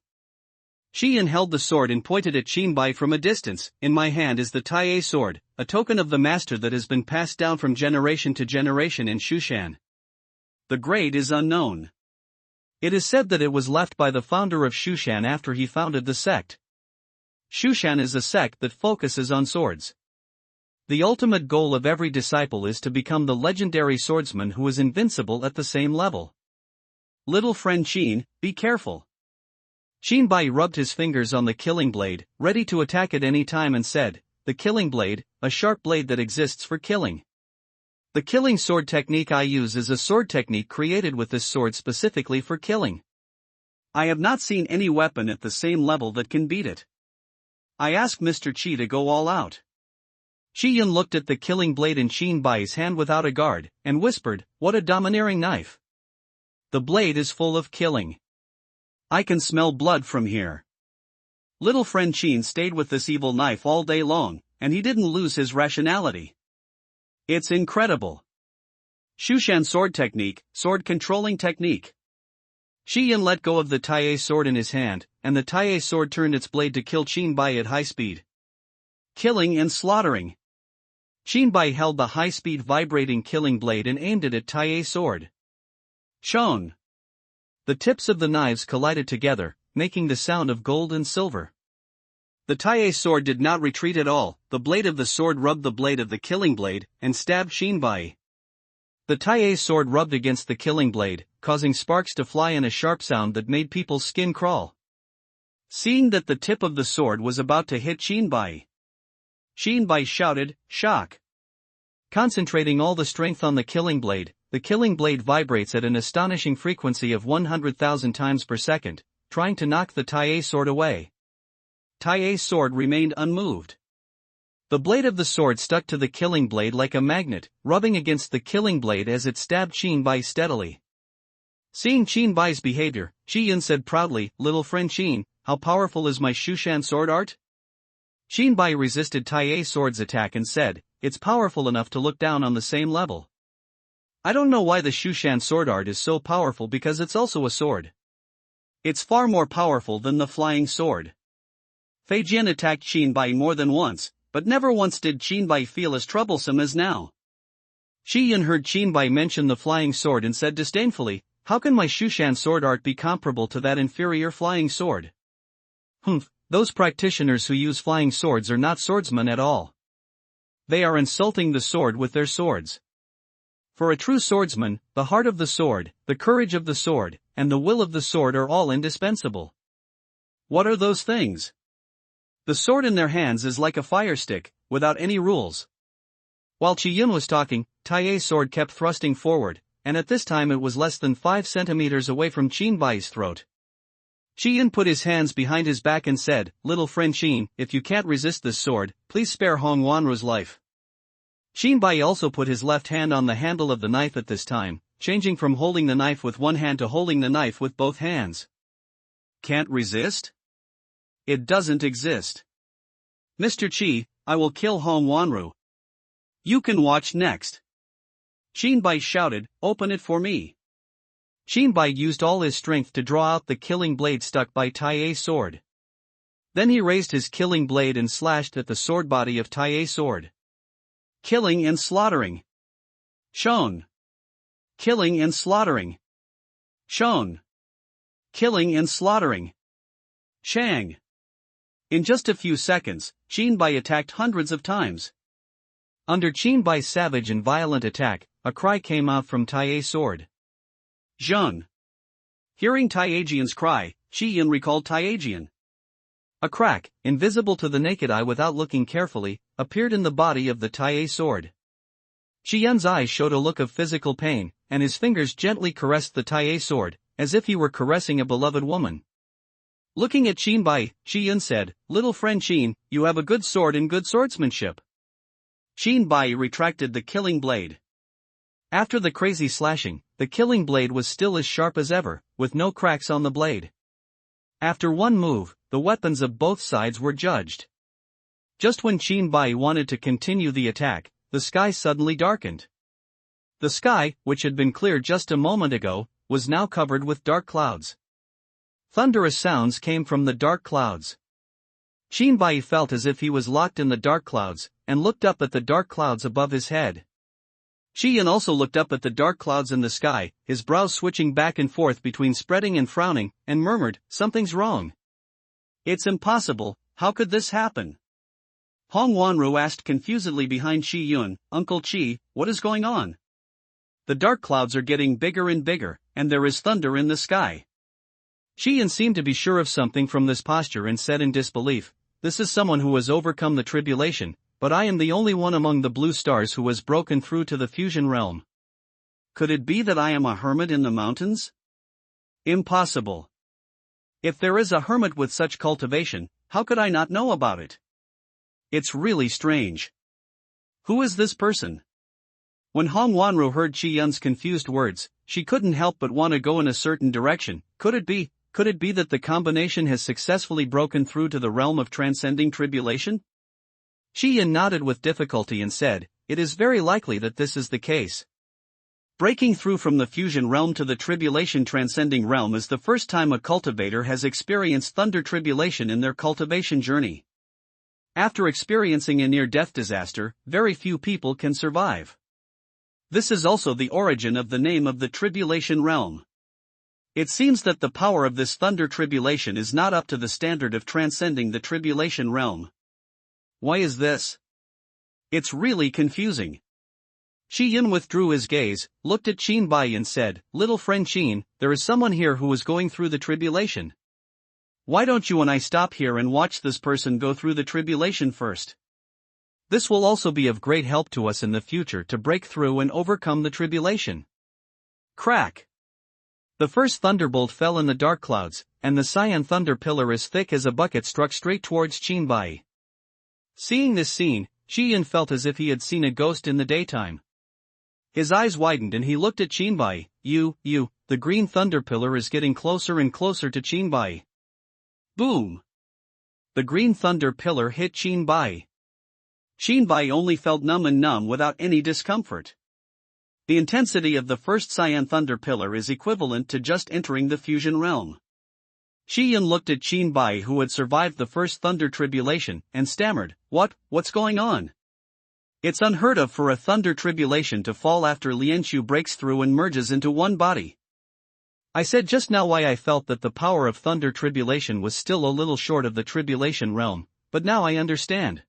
Shi Yun held the sword and pointed at Qinbai from a distance. In my hand is the Taiye sword, a token of the master that has been passed down from generation to generation in Shushan. The grade is unknown. It is said that it was left by the founder of Shushan after he founded the sect. Shushan is a sect that focuses on swords. The ultimate goal of every disciple is to become the legendary swordsman who is invincible at the same level. Little friend Qin, be careful. Qinbai rubbed his fingers on the killing blade, ready to attack at any time and said, "The killing blade, a sharp blade that exists for killing. The killing sword technique I use is a sword technique created with this sword specifically for killing. I have not seen any weapon at the same level that can beat it. I ask Mr. Qi to go all out." Shi Yun looked at the killing blade in Qinbai's hand without a guard, and whispered, "What a domineering knife. The blade is full of killing. I can smell blood from here." Little friend Qin stayed with this evil knife all day long, and he didn't lose his rationality. It's incredible. Shushan sword technique, sword controlling technique. Shi Yun let go of the Taiye sword in his hand, and the Taiye sword turned its blade to kill Qinbai at high speed. Killing and slaughtering. Qinbai held the high-speed vibrating killing blade and aimed it at Taiye sword. Shone. The tips of the knives collided together, making the sound of gold and silver. The Taiye sword did not retreat at all. The blade of the sword rubbed the blade of the killing blade, and stabbed Qinbai. The Taiye sword rubbed against the killing blade, causing sparks to fly and a sharp sound that made people's skin crawl. Seeing that the tip of the sword was about to hit Qinbai, shouted, "Shock!" Concentrating all the strength on the killing blade vibrates at an astonishing frequency of 100,000 times per second, trying to knock the Taiye sword away. Taiye's sword remained unmoved. The blade of the sword stuck to the killing blade like a magnet, rubbing against the killing blade as it stabbed Qinbai steadily. Seeing Qinbai's behavior, Shi Yun said proudly, "Little friend Qin, how powerful is my Shushan sword art?" Qinbai resisted Taiye's sword's attack and said, "It's powerful enough to look down on the same level. I don't know why the Shushan sword art is so powerful because it's also a sword. It's far more powerful than the flying sword." Fei Jian attacked Qinbai more than once, but never once did Qinbai feel as troublesome as now. Shi Yun heard Qinbai mention the flying sword and said disdainfully, "How can my Shushan sword art be comparable to that inferior flying sword? Humph, those practitioners who use flying swords are not swordsmen at all. They are insulting the sword with their swords. For a true swordsman, the heart of the sword, the courage of the sword, and the will of the sword are all indispensable." What are those things? The sword in their hands is like a fire stick, without any rules. While Qi Yun was talking, Taiye's sword kept thrusting forward, and at this time it was less than 5 centimeters away from Qinbai's throat. Qi Yun put his hands behind his back and said, "Little friend Qin, if you can't resist this sword, please spare Hong Wanru's life." Qinbai also put his left hand on the handle of the knife at this time, changing from holding the knife with one hand to holding the knife with both hands. Can't resist? It doesn't exist. Mr. Qi, I will kill Hong Wanru. You can watch next. Qinbai shouted, "Open it for me." Qinbai used all his strength to draw out the killing blade stuck by Taiye's sword. Then he raised his killing blade and slashed at the sword body of Taiye's sword. Killing and slaughtering. Shone. Killing and slaughtering. Shone. Killing and slaughtering. Shang. In just a few seconds, Qinbai attacked hundreds of times. Under Qinbai's savage and violent attack, a cry came out from Taiye's sword. Zheng. Hearing Taiyejian's cry, Shi Yun recalled Taiyejian. A crack, invisible to the naked eye without looking carefully, appeared in the body of the Taiye sword. Shi Yun's eyes showed a look of physical pain, and his fingers gently caressed the Tai sword, as if he were caressing a beloved woman. Looking at Qin Bai, Shi Yun said, "Little friend Qin, you have a good sword and good swordsmanship." Qin Bai retracted the killing blade. After the crazy slashing, the killing blade was still as sharp as ever, with no cracks on the blade. After one move, the weapons of both sides were judged. Just when Qin Bai wanted to continue the attack, the sky suddenly darkened. The sky, which had been clear just a moment ago, was now covered with dark clouds. Thunderous sounds came from the dark clouds. Qin Bai felt as if he was locked in the dark clouds, and looked up at the dark clouds above his head. Shi Yun also looked up at the dark clouds in the sky, his brows switching back and forth between spreading and frowning, and murmured, "Something's wrong. It's impossible, how could this happen?" Hong Wanru asked confusedly behind Shi Yun, "Uncle Qi, what is going on? The dark clouds are getting bigger and bigger, and there is thunder in the sky." Shi Yun seemed to be sure of something from this posture and said in disbelief, "This is someone who has overcome the tribulation, but I am the only one among the blue stars who has broken through to the fusion realm. Could it be that I am a hermit in the mountains? Impossible. If there is a hermit with such cultivation, how could I not know about it? It's really strange. Who is this person?" When Hong Wanru heard Shi Yun's confused words, she couldn't help but want to go in a certain direction. Could it be that the combination has successfully broken through to the realm of transcending tribulation? Shi Yun nodded with difficulty and said, "It is very likely that this is the case. Breaking through from the fusion realm to the tribulation transcending realm is the first time a cultivator has experienced thunder tribulation in their cultivation journey. After experiencing a near-death disaster, very few people can survive. This is also the origin of the name of the tribulation realm. It seems that the power of this thunder tribulation is not up to the standard of transcending the tribulation realm. Why is this? It's really confusing." Shi Yun withdrew his gaze, looked at Qin Bai and said, "Little friend Qin, there is someone here who is going through the tribulation. Why don't you and I stop here and watch this person go through the tribulation first? This will also be of great help to us in the future to break through and overcome the tribulation." Crack! The first thunderbolt fell in the dark clouds, and the cyan thunder pillar as thick as a bucket struck straight towards Qin Bai. Seeing this scene, Shi Yun felt as if he had seen a ghost in the daytime. His eyes widened and he looked at Qin Bai. The green thunder pillar is getting closer and closer to Qin Bai. Boom! The green thunder pillar hit Qin Bai. Qin Bai only felt numb without any discomfort. The intensity of the first cyan thunder pillar is equivalent to just entering the fusion realm. Shi Yun looked at Qin Bai, who had survived the first thunder tribulation, and stammered, What's going on? It's unheard of for a thunder tribulation to fall after Lianshu breaks through and merges into one body. I said just now why I felt that the power of thunder tribulation was still a little short of the tribulation realm, but now I understand.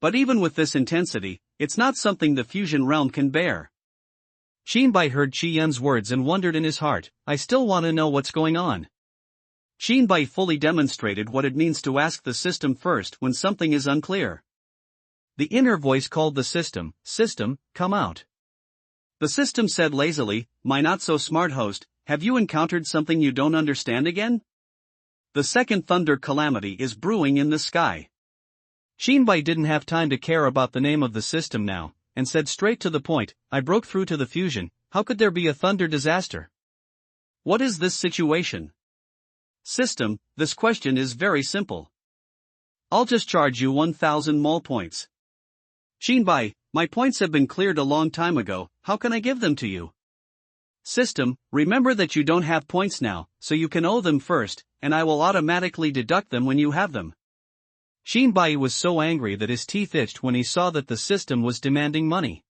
But even with this intensity, it's not something the fusion realm can bear. Qin Bai heard Shi Yun's words and wondered in his heart, I still want to know what's going on. Qin Bai fully demonstrated what it means to ask the system first when something is unclear. The inner voice called the system, come out. The system said lazily, my not-so-smart host, have you encountered something you don't understand again? The second thunder calamity is brewing in the sky. Qin Bai didn't have time to care about the name of the system now, and said straight to the point, I broke through to the fusion, how could there be a thunder disaster? What is this situation? System, this question is very simple. I'll just charge you 1,000 mole points. Qin Bai, my points have been cleared a long time ago, how can I give them to you? System, remember that you don't have points now, so you can owe them first, and I will automatically deduct them when you have them. Qin Bai was so angry that his teeth itched when he saw that the system was demanding money.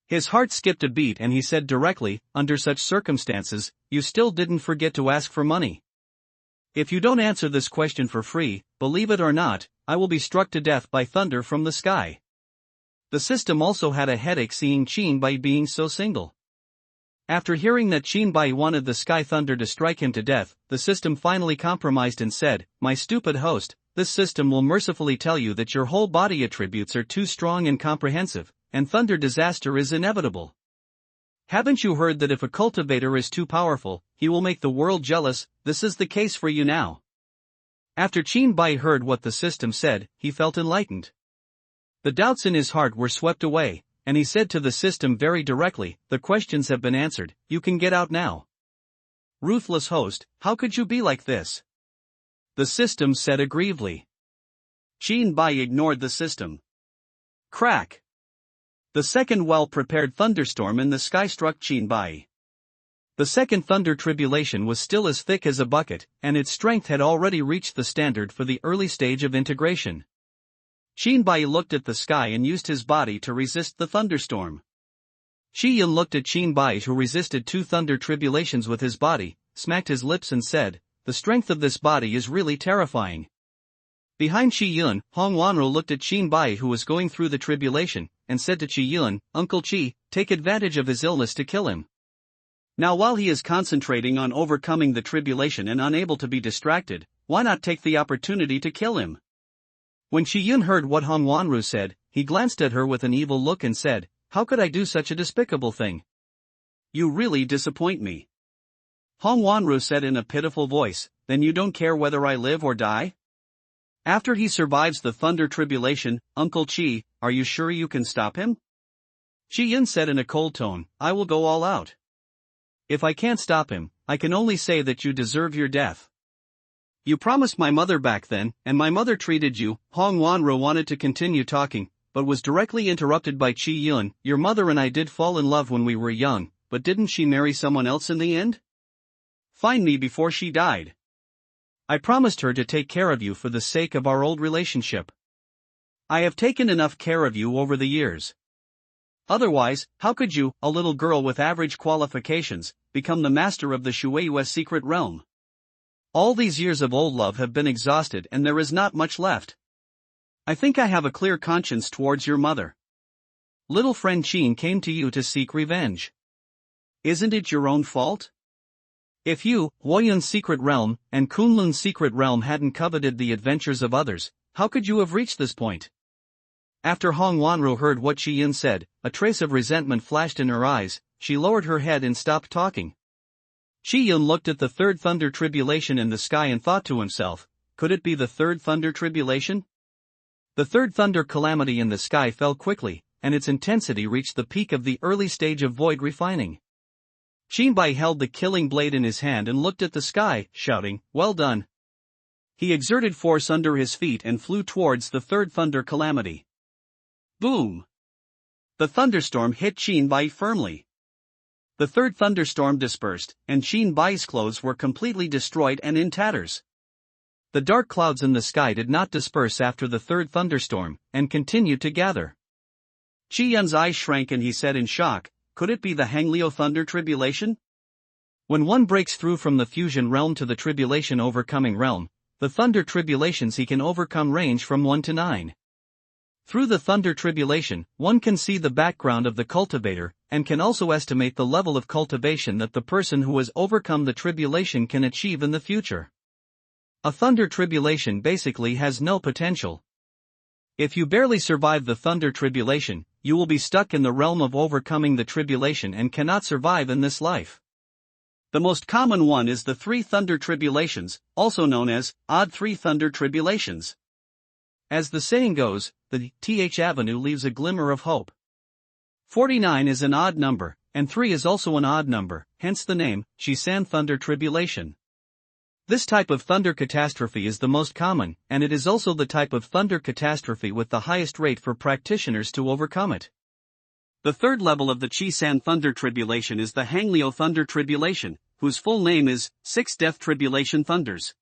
His heart skipped a beat and he said directly, under such circumstances, you still didn't forget to ask for money. If you don't answer this question for free, believe it or not, I will be struck to death by thunder from the sky. The system also had a headache seeing Qin Bai being so single. After hearing that Qin Bai wanted the sky thunder to strike him to death, the system finally compromised and said, my stupid host, this system will mercifully tell you that your whole body attributes are too strong and comprehensive, and thunder disaster is inevitable. Haven't you heard that if a cultivator is too powerful, he will make the world jealous? This is the case for you now. After Qin Bai heard what the system said, he felt enlightened. The doubts in his heart were swept away, and he said to the system very directly, "The questions have been answered, you can get out now." "Ruthless host, how could you be like this?" the system said aggrievedly. Qin Bai ignored the system. Crack! The second well-prepared thunderstorm in the sky struck Qin Bai. The second thunder tribulation was still as thick as a bucket, and its strength had already reached the standard for the early stage of integration. Qin Bai looked at the sky and used his body to resist the thunderstorm. Shi Yun looked at Qin Bai, who resisted 2 thunder tribulations with his body, smacked his lips and said, "The strength of this body is really terrifying." Behind Shi Yun, Hong Wanro looked at Qin Bai, who was going through the tribulation, and said to Qi Yun, "Uncle Qi, take advantage of his illness to kill him. Now while he is concentrating on overcoming the tribulation and unable to be distracted, why not take the opportunity to kill him?" When Qi Yun heard what Hong Wanru said, he glanced at her with an evil look and said, "How could I do such a despicable thing? You really disappoint me." Hong Wanru said in a pitiful voice, "Then you don't care whether I live or die? After he survives the thunder tribulation, Uncle Qi, are you sure you can stop him?" Qi Yun said in a cold tone, "I will go all out. If I can't stop him, I can only say that you deserve your death. You promised my mother back then, and my mother treated you." Hong Wanro wanted to continue talking, but was directly interrupted by Qi Yun. "Your mother and I did fall in love when we were young, but didn't she marry someone else in the end? Find me before she died. I promised her to take care of you for the sake of our old relationship. I have taken enough care of you over the years. Otherwise, how could you, a little girl with average qualifications, become the master of the Shueiyue's secret realm? All these years of old love have been exhausted and there is not much left. I think I have a clear conscience towards your mother. Little friend Qin came to you to seek revenge. Isn't it your own fault? If you, Huoyun's secret realm, and Kunlun's secret realm hadn't coveted the adventures of others, how could you have reached this point?" After Hong Wanro heard what Qi Yun said, a trace of resentment flashed in her eyes. She lowered her head and stopped talking. Qi Yun looked at the third thunder tribulation in the sky and thought to himself, could it be the third thunder tribulation? The third thunder calamity in the sky fell quickly, and its intensity reached the peak of the early stage of void refining. Qin Bai held the killing blade in his hand and looked at the sky, shouting, "Well done." He exerted force under his feet and flew towards the third thunder calamity. Boom! The thunderstorm hit Qin Bai firmly. The third thunderstorm dispersed, and Qin Bai's clothes were completely destroyed and in tatters. The dark clouds in the sky did not disperse after the third thunderstorm, and continued to gather. Qi Yun's eyes shrank and he said in shock, could it be the Hangliu thunder tribulation? When one breaks through from the fusion realm to the tribulation overcoming realm, the thunder tribulations he can overcome range from 1 to 9. Through the thunder tribulation, one can see the background of the cultivator, and can also estimate the level of cultivation that the person who has overcome the tribulation can achieve in the future. A thunder tribulation basically has no potential. If you barely survive the thunder tribulation, you will be stuck in the realm of overcoming the tribulation and cannot survive in this life. The most common one is the 3 thunder tribulations, also known as odd 3 thunder tribulations. As the saying goes, the th avenue leaves a glimmer of hope. 49 is an odd number, and 3 is also an odd number, hence the name, Shisan Thunder Tribulation. This type of thunder catastrophe is the most common, and it is also the type of thunder catastrophe with the highest rate for practitioners to overcome it. The third level of the Shisan Thunder Tribulation is the Hangliu Thunder Tribulation, whose full name is 6 Death Tribulation Thunders.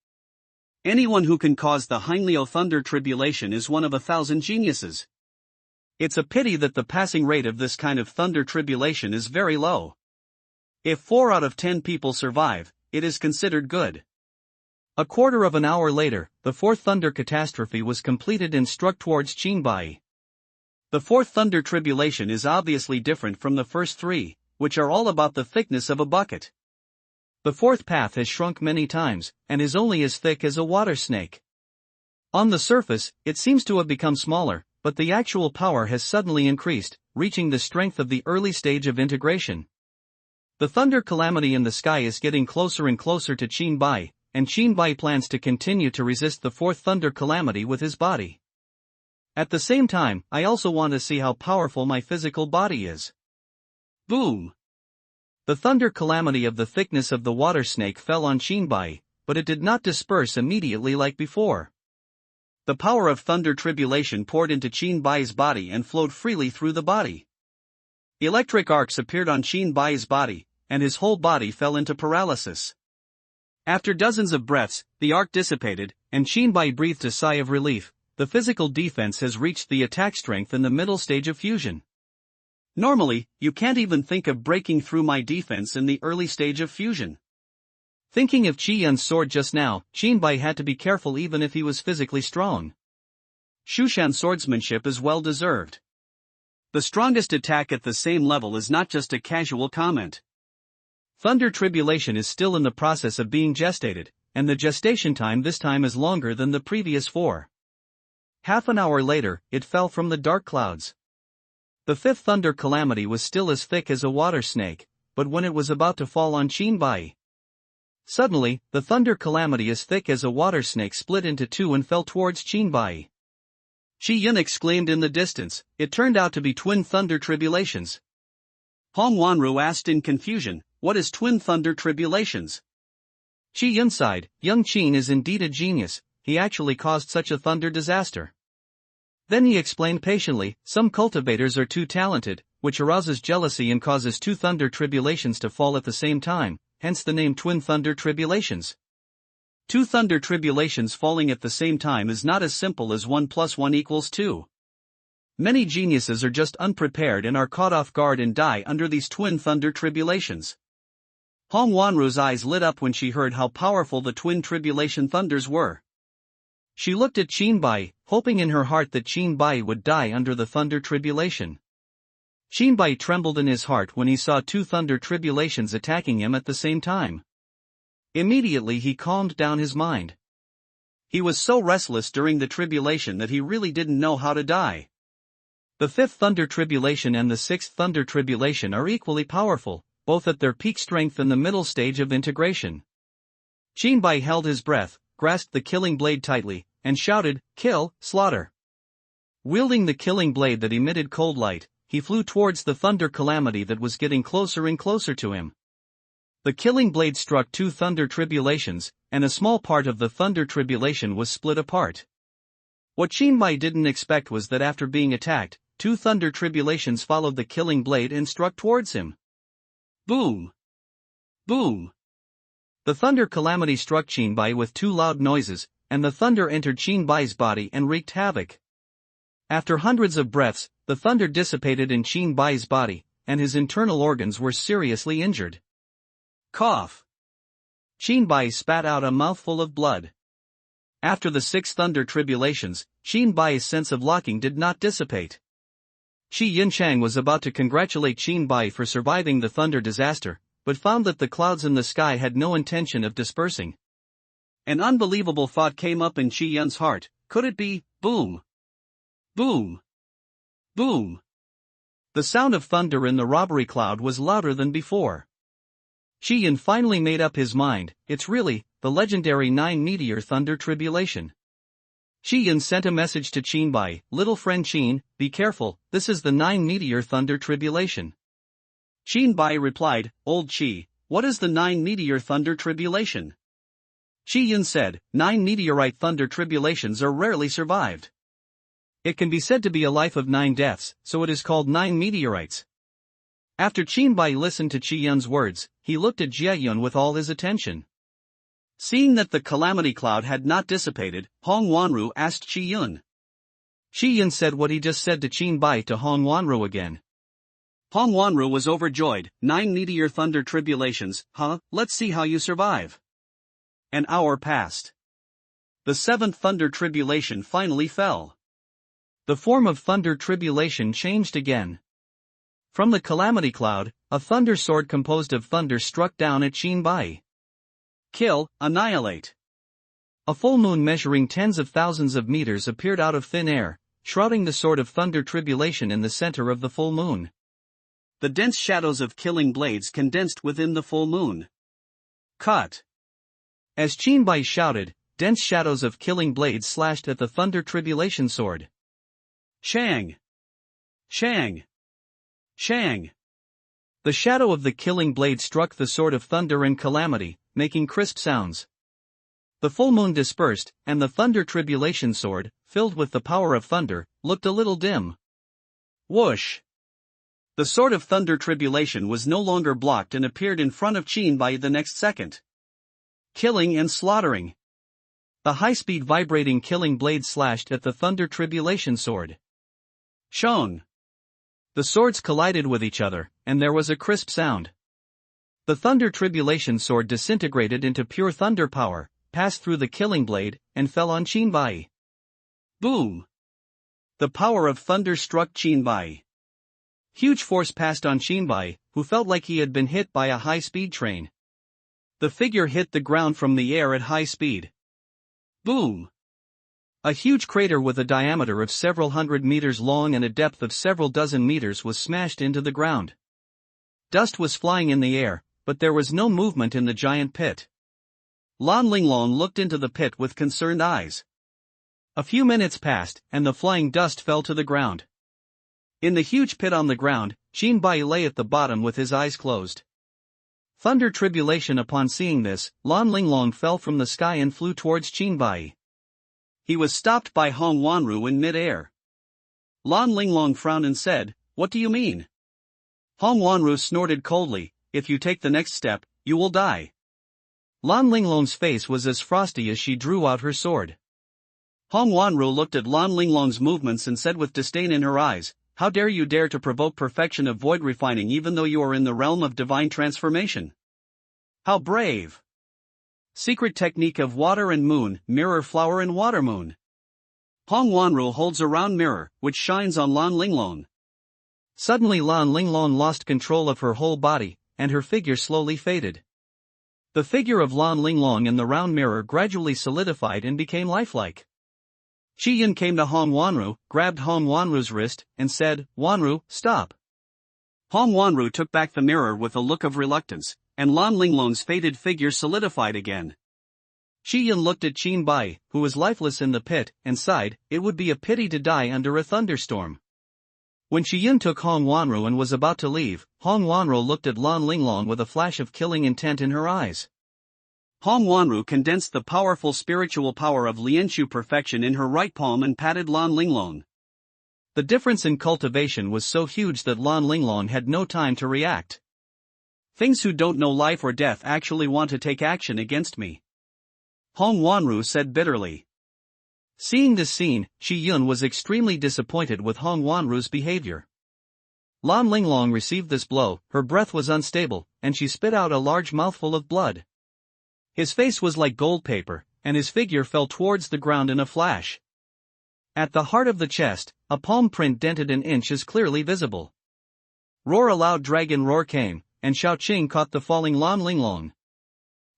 Anyone who can cause the Hangliu Thunder Tribulation is one of 1,000 geniuses. It's a pity that the passing rate of this kind of thunder tribulation is very low. If 4 out of 10 people survive, it is considered good. A quarter of an hour later, the 4th thunder catastrophe was completed and struck towards Qin Bai. The 4th thunder tribulation is obviously different from the first 3, which are all about the thickness of a bucket. The 4th path has shrunk many times, and is only as thick as a water snake. On the surface, it seems to have become smaller, but the actual power has suddenly increased, reaching the strength of the early stage of integration. The thunder calamity in the sky is getting closer and closer to Qin, and Qin plans to continue to resist the fourth thunder calamity with his body. At the same time, I also want to see how powerful my physical body is. Boom! The thunder calamity of the thickness of the water snake fell on Qin, but it did not disperse immediately like before. The power of thunder tribulation poured into Qin body and flowed freely through the body. Electric arcs appeared on Qin body, and his whole body fell into paralysis. After dozens of breaths, the arc dissipated, and Qin breathed a sigh of relief. The physical defense has reached the attack strength in the middle stage of fusion. Normally, you can't even think of breaking through my defense in the early stage of fusion. Thinking of Qi Yun's sword just now, Qin had to be careful even if he was physically strong. Shushan's swordsmanship is well deserved. The strongest attack at the same level is not just a casual comment. Thunder tribulation is still in the process of being gestated, and the gestation time this time is longer than the previous 4. Half an hour later, it fell from the dark clouds. The fifth thunder calamity was still as thick as a water snake, but when it was about to fall on Qin, suddenly, the thunder calamity as thick as a water snake split into two and fell towards Qin. Qi Yun exclaimed in the distance. It turned out to be twin thunder tribulations. Hong Wanru asked in confusion, what is twin thunder tribulations? Qi Yun sighed, young Qin is indeed a genius, he actually caused such a thunder disaster. Then he explained patiently, some cultivators are too talented, which arouses jealousy and causes two thunder tribulations to fall at the same time, hence the name twin thunder tribulations. Two thunder tribulations falling at the same time is not as simple as 1 + 1 = 2. Many geniuses are just unprepared and are caught off guard and die under these twin thunder tribulations. Hong Wanru's eyes lit up when she heard how powerful the twin tribulation thunders were. She looked at Qin, hoping in her heart that Qin would die under the thunder tribulation. Qin trembled in his heart when he saw two thunder tribulations attacking him at the same time. Immediately he calmed down his mind. He was so restless during the tribulation that he really didn't know how to die. The fifth thunder tribulation and the sixth thunder tribulation are equally powerful, both at their peak strength in the middle stage of integration. Qin held his breath, grasped the killing blade tightly, and shouted, kill, slaughter. Wielding the killing blade that emitted cold light, he flew towards the thunder calamity that was getting closer and closer to him. The killing blade struck two thunder tribulations, and a small part of the thunder tribulation was split apart. What Qin didn't expect was that after being attacked, two thunder tribulations followed the killing blade and struck towards him. Boom! Boom! The thunder calamity struck Qin with two loud noises, and the thunder entered Qin's body and wreaked havoc. After hundreds of breaths, the thunder dissipated in Qin's body, and his internal organs were seriously injured. Cough! Qin spat out a mouthful of blood. After the 6 thunder tribulations, Qin's sense of locking did not dissipate. Qi Yunchang was about to congratulate Qin for surviving the thunder disaster, but found that the clouds in the sky had no intention of dispersing. An unbelievable thought came up in Qi Yun's heart, could it be, boom? Boom! Boom! The sound of thunder in the robbery cloud was louder than before. Qi Yun finally made up his mind, it's really, the legendary 9-meteor thunder tribulation. Qi Yun sent a message to Qin, little friend Qin, be careful, this is the 9-meteor thunder tribulation. Qin replied, old Qi, what is the 9-meteor thunder tribulation? Qi Yun said, 9 meteorite thunder tribulations are rarely survived. It can be said to be a life of 9 deaths, so it is called 9 meteorites. After Qin listened to Qi Yun's words, he looked at Jie Yun with all his attention. Seeing that the calamity cloud had not dissipated, Hong Wanru asked Qi Yun. Qi Yun said what he just said to Qin to Hong Wanru again. Hong Wanru was overjoyed, 9 meteor thunder tribulations, huh, let's see how you survive. An hour passed. The 7th thunder tribulation finally fell. The form of thunder tribulation changed again. From the calamity cloud, a thunder sword composed of thunder struck down at Qin. Kill, annihilate. A full moon measuring tens of thousands of meters appeared out of thin air, shrouding the sword of thunder tribulation in the center of the full moon. The dense shadows of killing blades condensed within the full moon. Cut. As Chinbai shouted, dense shadows of killing blades slashed at the thunder tribulation sword. Shang! Shang! Shang! The shadow of the killing blade struck the sword of thunder and calamity, making crisp sounds. The full moon dispersed, and the thunder tribulation sword, filled with the power of thunder, looked a little dim. Whoosh! The sword of thunder tribulation was no longer blocked and appeared in front of Chinbai the next second. Killing and slaughtering. A high-speed vibrating killing blade slashed at the thunder tribulation sword. Shong! The swords collided with each other, and there was a crisp sound. The thunder tribulation sword disintegrated into pure thunder power, passed through the killing blade, and fell on Chinbai. Boom! The power of thunder struck Chinbai. Huge force passed on Chinbai, who felt like he had been hit by a high-speed train. The figure hit the ground from the air at high speed. Boom! A huge crater with a diameter of several hundred meters long and a depth of several dozen meters was smashed into the ground. Dust was flying in the air, but there was no movement in the giant pit. Lan Linglong looked into the pit with concerned eyes. A few minutes passed, and the flying dust fell to the ground. In the huge pit on the ground, Chinbai lay at the bottom with his eyes closed. Thunder tribulation. Upon seeing this, Lan Linglong fell from the sky and flew towards Chinbai. He was stopped by Hong Wanru in mid-air. Lan Linglong frowned and said, "What do you mean?" Hong Wanru snorted coldly, "If you take the next step, you will die." Lan Linglong's face was as frosty as she drew out her sword. Hong Wanru looked at Lan Linglong's movements and said with disdain in her eyes, "How dare you dare to provoke perfection of void refining even though you are in the realm of divine transformation? How brave! Secret technique of water and moon, mirror flower and water moon." Hong Wanru holds a round mirror, which shines on Lan Linglong. Suddenly Lan Linglong lost control of her whole body, and her figure slowly faded. The figure of Lan Linglong in the round mirror gradually solidified and became lifelike. Chi Yun came to Hong Wanru, grabbed Hong Wanru's wrist, and said, "Wanru, stop." Hong Wanru took back the mirror with a look of reluctance, and Lan Linglong's faded figure solidified again. Chi Yun looked at Chinbai, who was lifeless in the pit, and sighed, "It would be a pity to die under a thunderstorm." When Chi Yun took Hong Wanru and was about to leave, Hong Wanru looked at Lan Linglong with a flash of killing intent in her eyes. Hong Wanru condensed the powerful spiritual power of Lianshu perfection in her right palm and patted Lan Linglong. The difference in cultivation was so huge that Lan Linglong had no time to react. "Things who don't know life or death actually want to take action against me," Hong Wanru said bitterly. Seeing this scene, Chi Yun was extremely disappointed with Hong Wanru's behavior. Lan Linglong received this blow, her breath was unstable, and she spit out a large mouthful of blood. His face was like gold paper, and his figure fell towards the ground in a flash. At the heart of the chest, a palm print dented an inch is clearly visible. Roar! A loud dragon roar came, and Xiao Qing caught the falling Lan Linglong.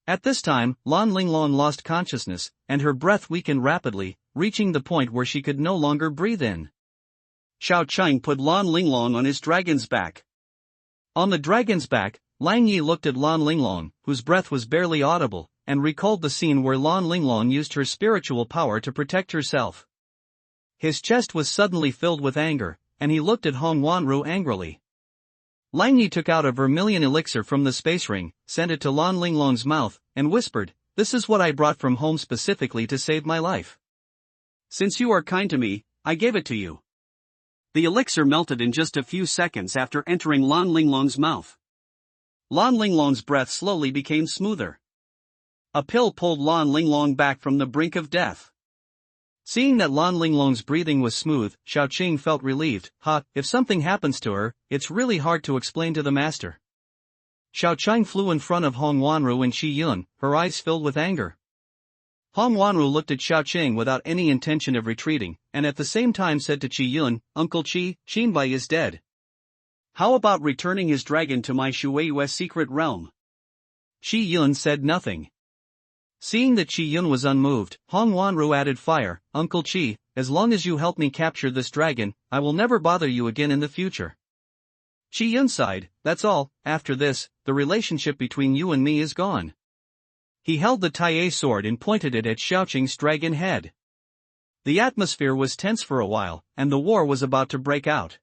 At this time, Lan Linglong lost consciousness, and her breath weakened rapidly, reaching the point where she could no longer breathe in. Xiao Qing put Lan Linglong on his dragon's back. On the dragon's back, Lang Yi looked at Lan Linglong, whose breath was barely audible, and recalled the scene where Lan Linglong used her spiritual power to protect herself. His chest was suddenly filled with anger, and he looked at Hong Wanru angrily. Lang Yi took out a vermilion elixir from the space ring, sent it to Lan Linglong's mouth, and whispered, "This is what I brought from home specifically to save my life. Since you are kind to me, I gave it to you." The elixir melted in just a few seconds after entering Lan Linglong's mouth. Lan Linglong's breath slowly became smoother. A pill pulled Lan Linglong back from the brink of death. Seeing that Lan Linglong's breathing was smooth, Xiao Qing felt relieved. If something happens to her, it's really hard to explain to the master. Xiao Qing flew in front of Hong Wanru and Chi Yun, her eyes filled with anger. Hong Wanru looked at Xiao Qing without any intention of retreating, and at the same time said to Chi Yun, "Uncle Chi, Chinbai is dead. How about returning his dragon to my Shueiyue secret realm?" Chi Yun said nothing. Seeing that Chi Yun was unmoved, Hong Wanru added fire, Uncle Chi, as long as you help me capture this dragon, I will never bother you again in the future. Chi Yun sighed, that's all, after this, the relationship between you and me is gone. He held the Tai sword and pointed it at Xiaoqing's dragon head. The atmosphere was tense for a while, and the war was about to break out.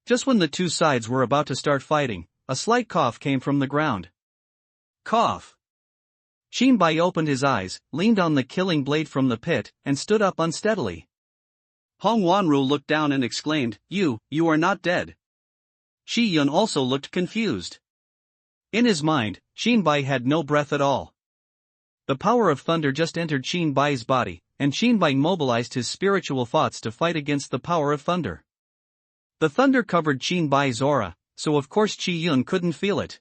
Just when the two sides were about to start fighting, a slight cough came from the ground. Cough. Xin Bai opened his eyes, leaned on the killing blade from the pit, and stood up unsteadily. Hong Wanru looked down and exclaimed, You are not dead. Shi Yun also looked confused. In his mind, Xin Bai had no breath at all. The power of thunder just entered Xin Bai's body, and Xin Bai mobilized his spiritual thoughts to fight against the power of thunder. The thunder covered Xin Bai's aura, so of course Qi Yun couldn't feel it.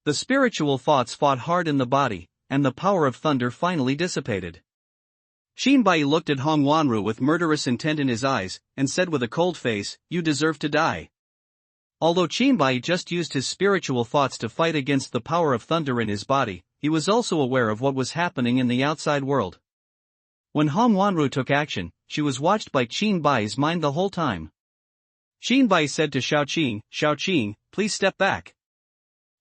The spiritual thoughts fought hard in the body, and the power of thunder finally dissipated. Xin Bai looked at Hong Wanru with murderous intent in his eyes, and said with a cold face, You deserve to die. Although Xin Bai just used his spiritual thoughts to fight against the power of thunder in his body, he was also aware of what was happening in the outside world. When Hong Wanru took action, she was watched by Xin Bai's mind the whole time. Xin Bai said to Xiaoqing, please step back.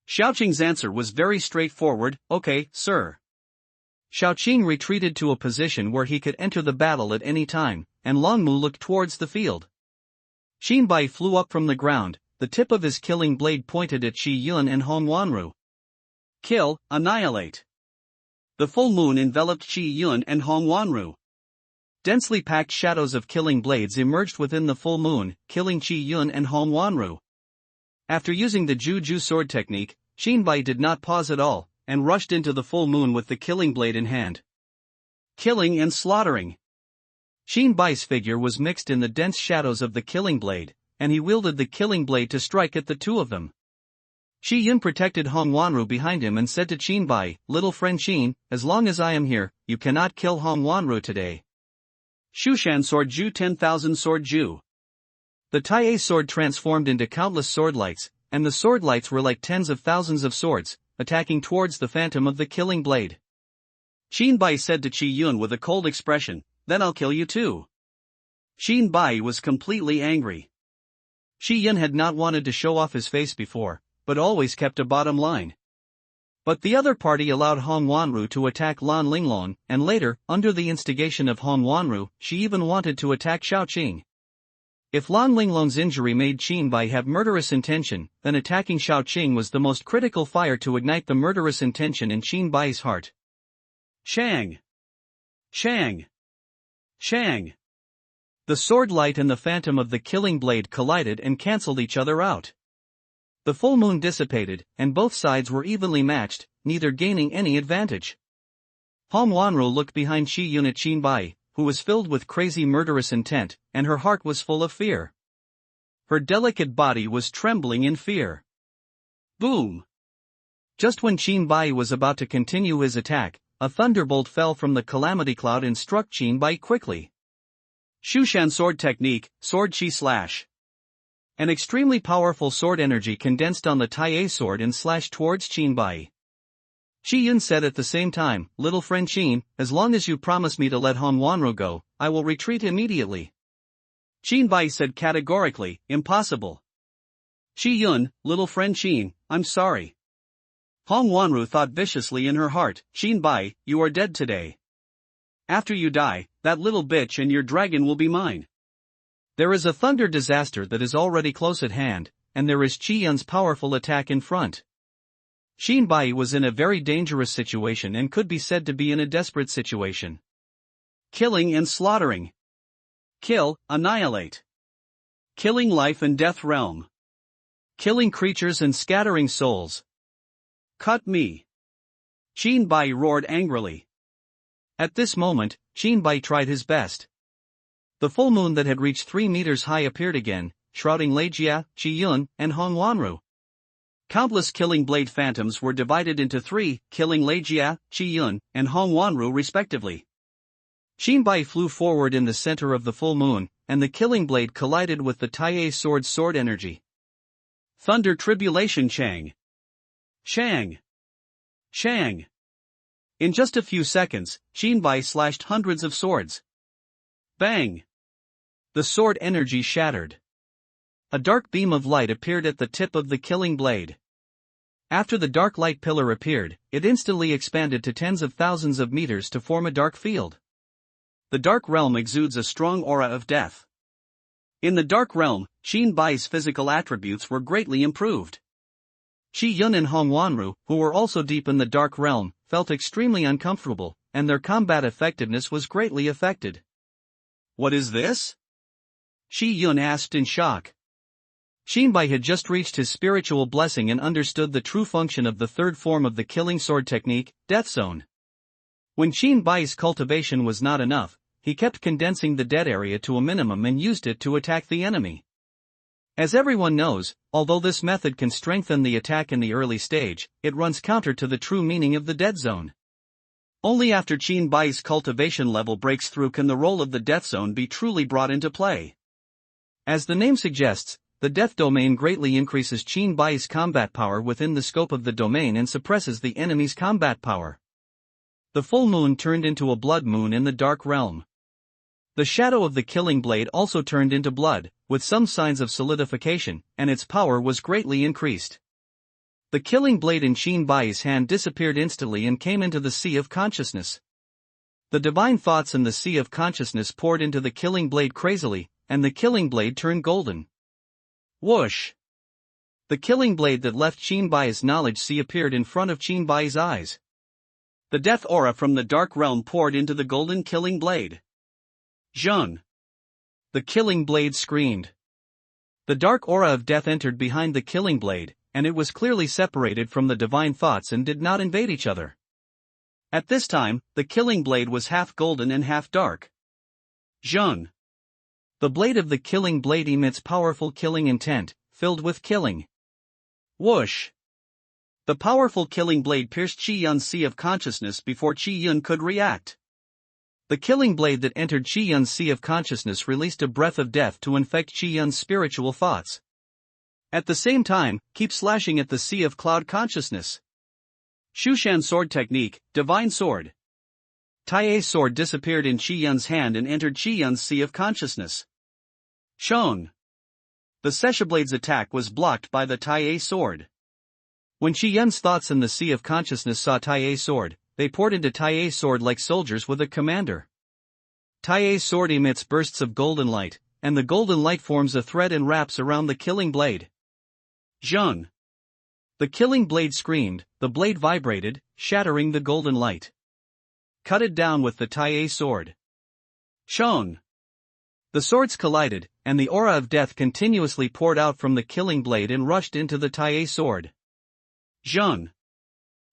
Xiaoqing's answer was very straightforward, okay, sir. Xiaoqing retreated to a position where he could enter the battle at any time, and Longmu looked towards the field. Xin Bai flew up from the ground, the tip of his killing blade pointed at Qi Yun and Hong Wanru. Kill, annihilate. The full moon enveloped Qi Yun and Hong Wanru. Densely packed shadows of killing blades emerged within the full moon, killing Qi Yun and Hong Wanru. After using the Ju sword technique, Xin Bai did not pause at all, and rushed into the full moon with the killing blade in hand. Killing and slaughtering. Xin Bai's figure was mixed in the dense shadows of the killing blade, and he wielded the killing blade to strike at the two of them. Qi Yun protected Hong Wanru behind him and said to Xin Bai, Little friend Xin, as long as I am here, you cannot kill Hong Wanru today. Shushan Sword Ju 10,000 Sword Ju. The Tai sword transformed into countless sword lights, and the sword lights were like tens of thousands of swords, attacking towards the phantom of the killing blade. Xin Bai said to Qi Yun with a cold expression, Then I'll kill you too. Xin Bai was completely angry. Qi Yun had not wanted to show off his face before, but always kept a bottom line. But the other party allowed Hong Wanru to attack Lan Linglong, and later, under the instigation of Hong Wanru, she even wanted to attack Xiaoqing. If Lan Linglong's injury made Xin Bai have murderous intention, then attacking Xiaoqing was the most critical fire to ignite the murderous intention in Xin Bai's heart. Shang! Shang! Shang! The sword light and the phantom of the killing blade collided and cancelled each other out. The full moon dissipated, and both sides were evenly matched, neither gaining any advantage. Hong Wanru looked behind Qi Yun at Xin Bai, who was filled with crazy murderous intent, and her heart was full of fear. Her delicate body was trembling in fear. Boom! Just when Xin Bai was about to continue his attack, a thunderbolt fell from the calamity cloud and struck Xin Bai quickly. Shushan sword technique, sword chi slash. An extremely powerful sword energy condensed on the Tai sword and slashed towards Xin Bai. Qi Yun said at the same time, Little friend Xin, as long as you promise me to let Hong Wanru go, I will retreat immediately. Xin Bai said categorically, Impossible. Qi Yun, little friend Xin, I'm sorry. Hong Wanru thought viciously in her heart, Xin Bai, you are dead today. After you die, that little bitch and your dragon will be mine. There is a thunder disaster that is already close at hand, and there is Qi Yun's powerful attack in front. Xin Bai was in a very dangerous situation and could be said to be in a desperate situation. Killing and slaughtering. Kill, annihilate. Killing life and death realm. Killing creatures and scattering souls. Cut me. Xin Bai roared angrily. At this moment, Xin Bai tried his best. The full moon that had reached 3 meters high appeared again, shrouding Lei Jia, Qi Yun, and Hong Wanru. Countless killing blade phantoms were divided into 3, killing Lei Jia, Qi Yun, and Hong Wanru respectively. Xin Bai flew forward in the center of the full moon, and the killing blade collided with the Tai sword's sword energy. Thunder Tribulation Chang. Shang. Shang. In just a few seconds, Shinbai slashed hundreds of swords. Bang! The sword energy shattered. A dark beam of light appeared at the tip of the killing blade. After the dark light pillar appeared, it instantly expanded to tens of thousands of meters to form a dark field. The Dark Realm exudes a strong aura of death. In the Dark Realm, Shinbai's physical attributes were greatly improved. Shi Yun and Hong Wanru, who were also deep in the Dark Realm, felt extremely uncomfortable, and their combat effectiveness was greatly affected. What is this? Shi Yun asked in shock. Shinbai had just reached his spiritual blessing and understood the true function of the third form of the killing sword technique, Death Zone. When Shinbai's cultivation was not enough, he kept condensing the dead area to a minimum and used it to attack the enemy. As everyone knows, although this method can strengthen the attack in the early stage, it runs counter to the true meaning of the dead zone. Only after Shinbai's cultivation level breaks through can the role of the death zone be truly brought into play. As the name suggests, the death domain greatly increases Shinbai's combat power within the scope of the domain and suppresses the enemy's combat power. The full moon turned into a blood moon in the Dark Realm. The shadow of the killing blade also turned into blood, with some signs of solidification, and its power was greatly increased. The killing blade in Shinbai's hand disappeared instantly and came into the sea of consciousness. The divine thoughts in the sea of consciousness poured into the killing blade crazily, and the killing blade turned golden. Whoosh! The killing blade that left Shinbai's knowledge sea appeared in front of Shinbai's eyes. The death aura from the Dark Realm poured into the golden killing blade. Zheng! The killing blade screamed. The dark aura of death entered behind the killing blade, and it was clearly separated from the divine thoughts and did not invade each other. At this time, the killing blade was half golden and half dark. Zheng! The blade of the killing blade emits powerful killing intent, filled with killing. Whoosh! The powerful killing blade pierced Qi Yun's sea of consciousness before Qi Yun could react. The killing blade that entered Qi Yun's sea of consciousness released a breath of death to infect Qi Yun's spiritual thoughts. At the same time, keep slashing at the sea of cloud consciousness. Shushan sword technique, divine sword. Tai's sword disappeared in Qi Yun's hand and entered Qi Yun's sea of consciousness. Shong! The Seshablade's attack was blocked by the Tai sword. When Qi Yun's thoughts in the sea of consciousness saw Tai's sword, they poured into Tai's sword like soldiers with a commander. Tai's sword emits bursts of golden light, and the golden light forms a thread and wraps around the killing blade. Zheng! The killing blade screamed, the blade vibrated, shattering the golden light. Cut it down with the Tai sword. Shong! The swords collided, and the aura of death continuously poured out from the killing blade and rushed into the Tai sword. Zheng!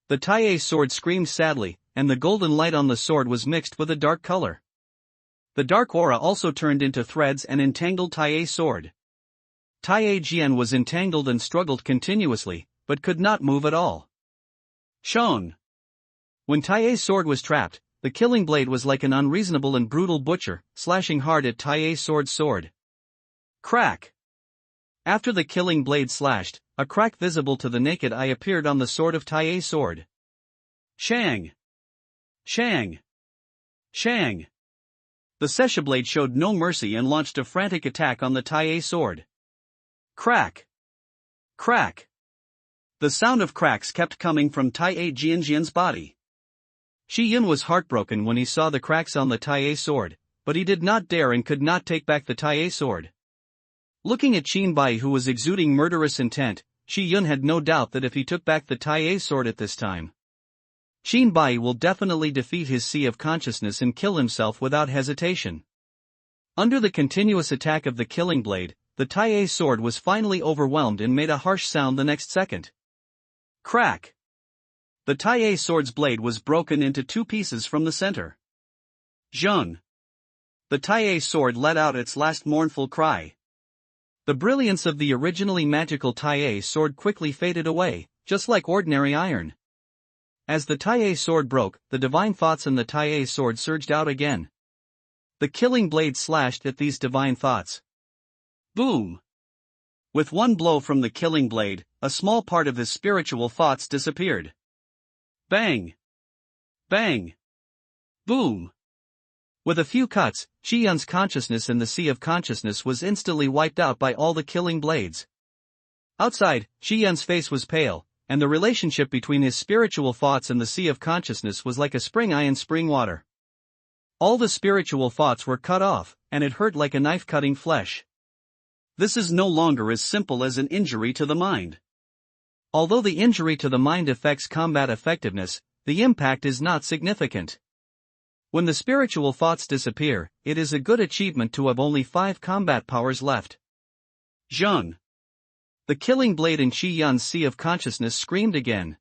The Tai sword screamed sadly, and the golden light on the sword was mixed with a dark color. The dark aura also turned into threads and entangled Tai's sword. Tai Jian was entangled and struggled continuously, but could not move at all. Shong! When Tai's sword was trapped, the killing blade was like an unreasonable and brutal butcher, slashing hard at Tai's sword. Crack! After the killing blade slashed, a crack visible to the naked eye appeared on the sword of Tai's sword. Shang! Shang! Shang! The Seshablade showed no mercy and launched a frantic attack on the Tai sword. Crack! Crack! The sound of cracks kept coming from Tai Jianjian's body. Shi Yun was heartbroken when he saw the cracks on the Tai sword, but he did not dare and could not take back the Tai sword. Looking at Shinbai, who was exuding murderous intent, Shi Yun had no doubt that if he took back the Tai sword at this time, Shinbai will definitely defeat his sea of consciousness and kill himself without hesitation. Under the continuous attack of the killing blade, the Tai sword was finally overwhelmed and made a harsh sound the next second. Crack! The Tai sword's blade was broken into two pieces from the center. Zheng! The Tai sword let out its last mournful cry. The brilliance of the originally magical Tai sword quickly faded away, just like ordinary iron. As the Tai sword broke, the divine thoughts in the Tai sword surged out again. The killing blade slashed at these divine thoughts. Boom! With one blow from the killing blade, a small part of his spiritual thoughts disappeared. Bang! Bang! Boom! With a few cuts, Qi Yun's consciousness in the sea of consciousness was instantly wiped out by all the killing blades. Outside, Qi Yun's face was pale, and the relationship between his spiritual thoughts and the sea of consciousness was like a spring eye in spring water. All the spiritual thoughts were cut off, and it hurt like a knife cutting flesh. This is no longer as simple as an injury to the mind. Although the injury to the mind affects combat effectiveness, the impact is not significant. When the spiritual thoughts disappear, it is a good achievement to have only 5 combat powers left. Zheng. The killing blade in Qi Yun's sea of consciousness screamed again.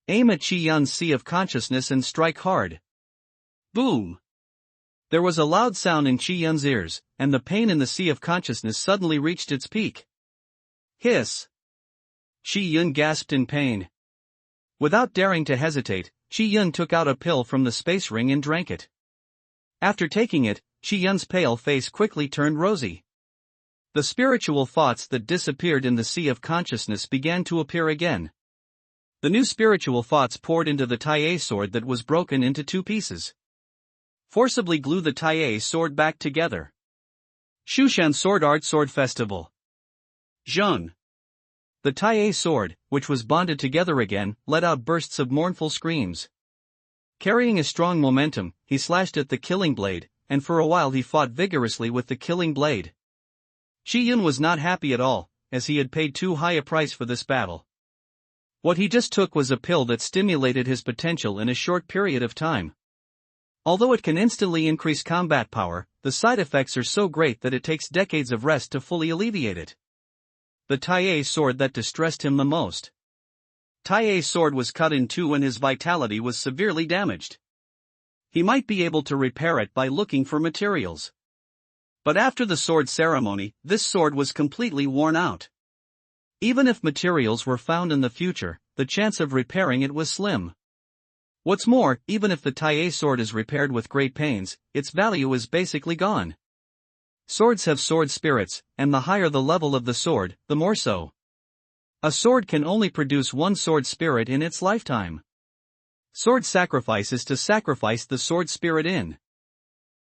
Aim at Qi Yun's sea of consciousness and strike hard. Boom! There was a loud sound in Qi Yun's ears, and the pain in the sea of consciousness suddenly reached its peak. Hiss! Qi Yun gasped in pain. Without daring to hesitate, Qi Yun took out a pill from the space ring and drank it. After taking it, Qi Yun's pale face quickly turned rosy. The spiritual thoughts that disappeared in the sea of consciousness began to appear again. The new spiritual thoughts poured into the Tai sword that was broken into 2 pieces. Forcibly glue the Tai sword back together. Shushan Sword Art Sword Festival. Zheng. The Tai sword, which was bonded together again, let out bursts of mournful screams. Carrying a strong momentum, he slashed at the killing blade, and for a while he fought vigorously with the killing blade. Qi Yun was not happy at all, as he had paid too high a price for this battle. What he just took was a pill that stimulated his potential in a short period of time. Although it can instantly increase combat power, the side effects are so great that it takes decades of rest to fully alleviate it. The Tai sword that distressed him the most. Tai sword was cut in 2 and his vitality was severely damaged. He might be able to repair it by looking for materials. But after the sword ceremony, this sword was completely worn out. Even if materials were found in the future, the chance of repairing it was slim. What's more, even if the Tai sword is repaired with great pains, its value is basically gone. Swords have sword spirits, and the higher the level of the sword, the more so. A sword can only produce 1 sword spirit in its lifetime. Sword sacrifice is to sacrifice the sword spirit in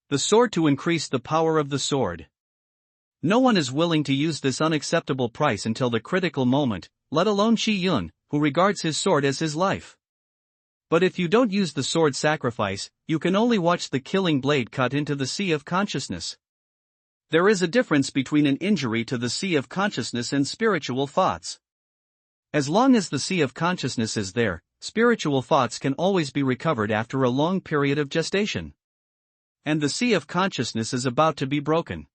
the sword to increase the power of the sword. No one is willing to use this unacceptable price until the critical moment, let alone Qi Yun, who regards his sword as his life. But if you don't use the sword sacrifice, you can only watch the killing blade cut into the sea of consciousness. There is a difference between an injury to the sea of consciousness and spiritual thoughts. As long as the sea of consciousness is there, spiritual thoughts can always be recovered after a long period of gestation. And the sea of consciousness is about to be broken.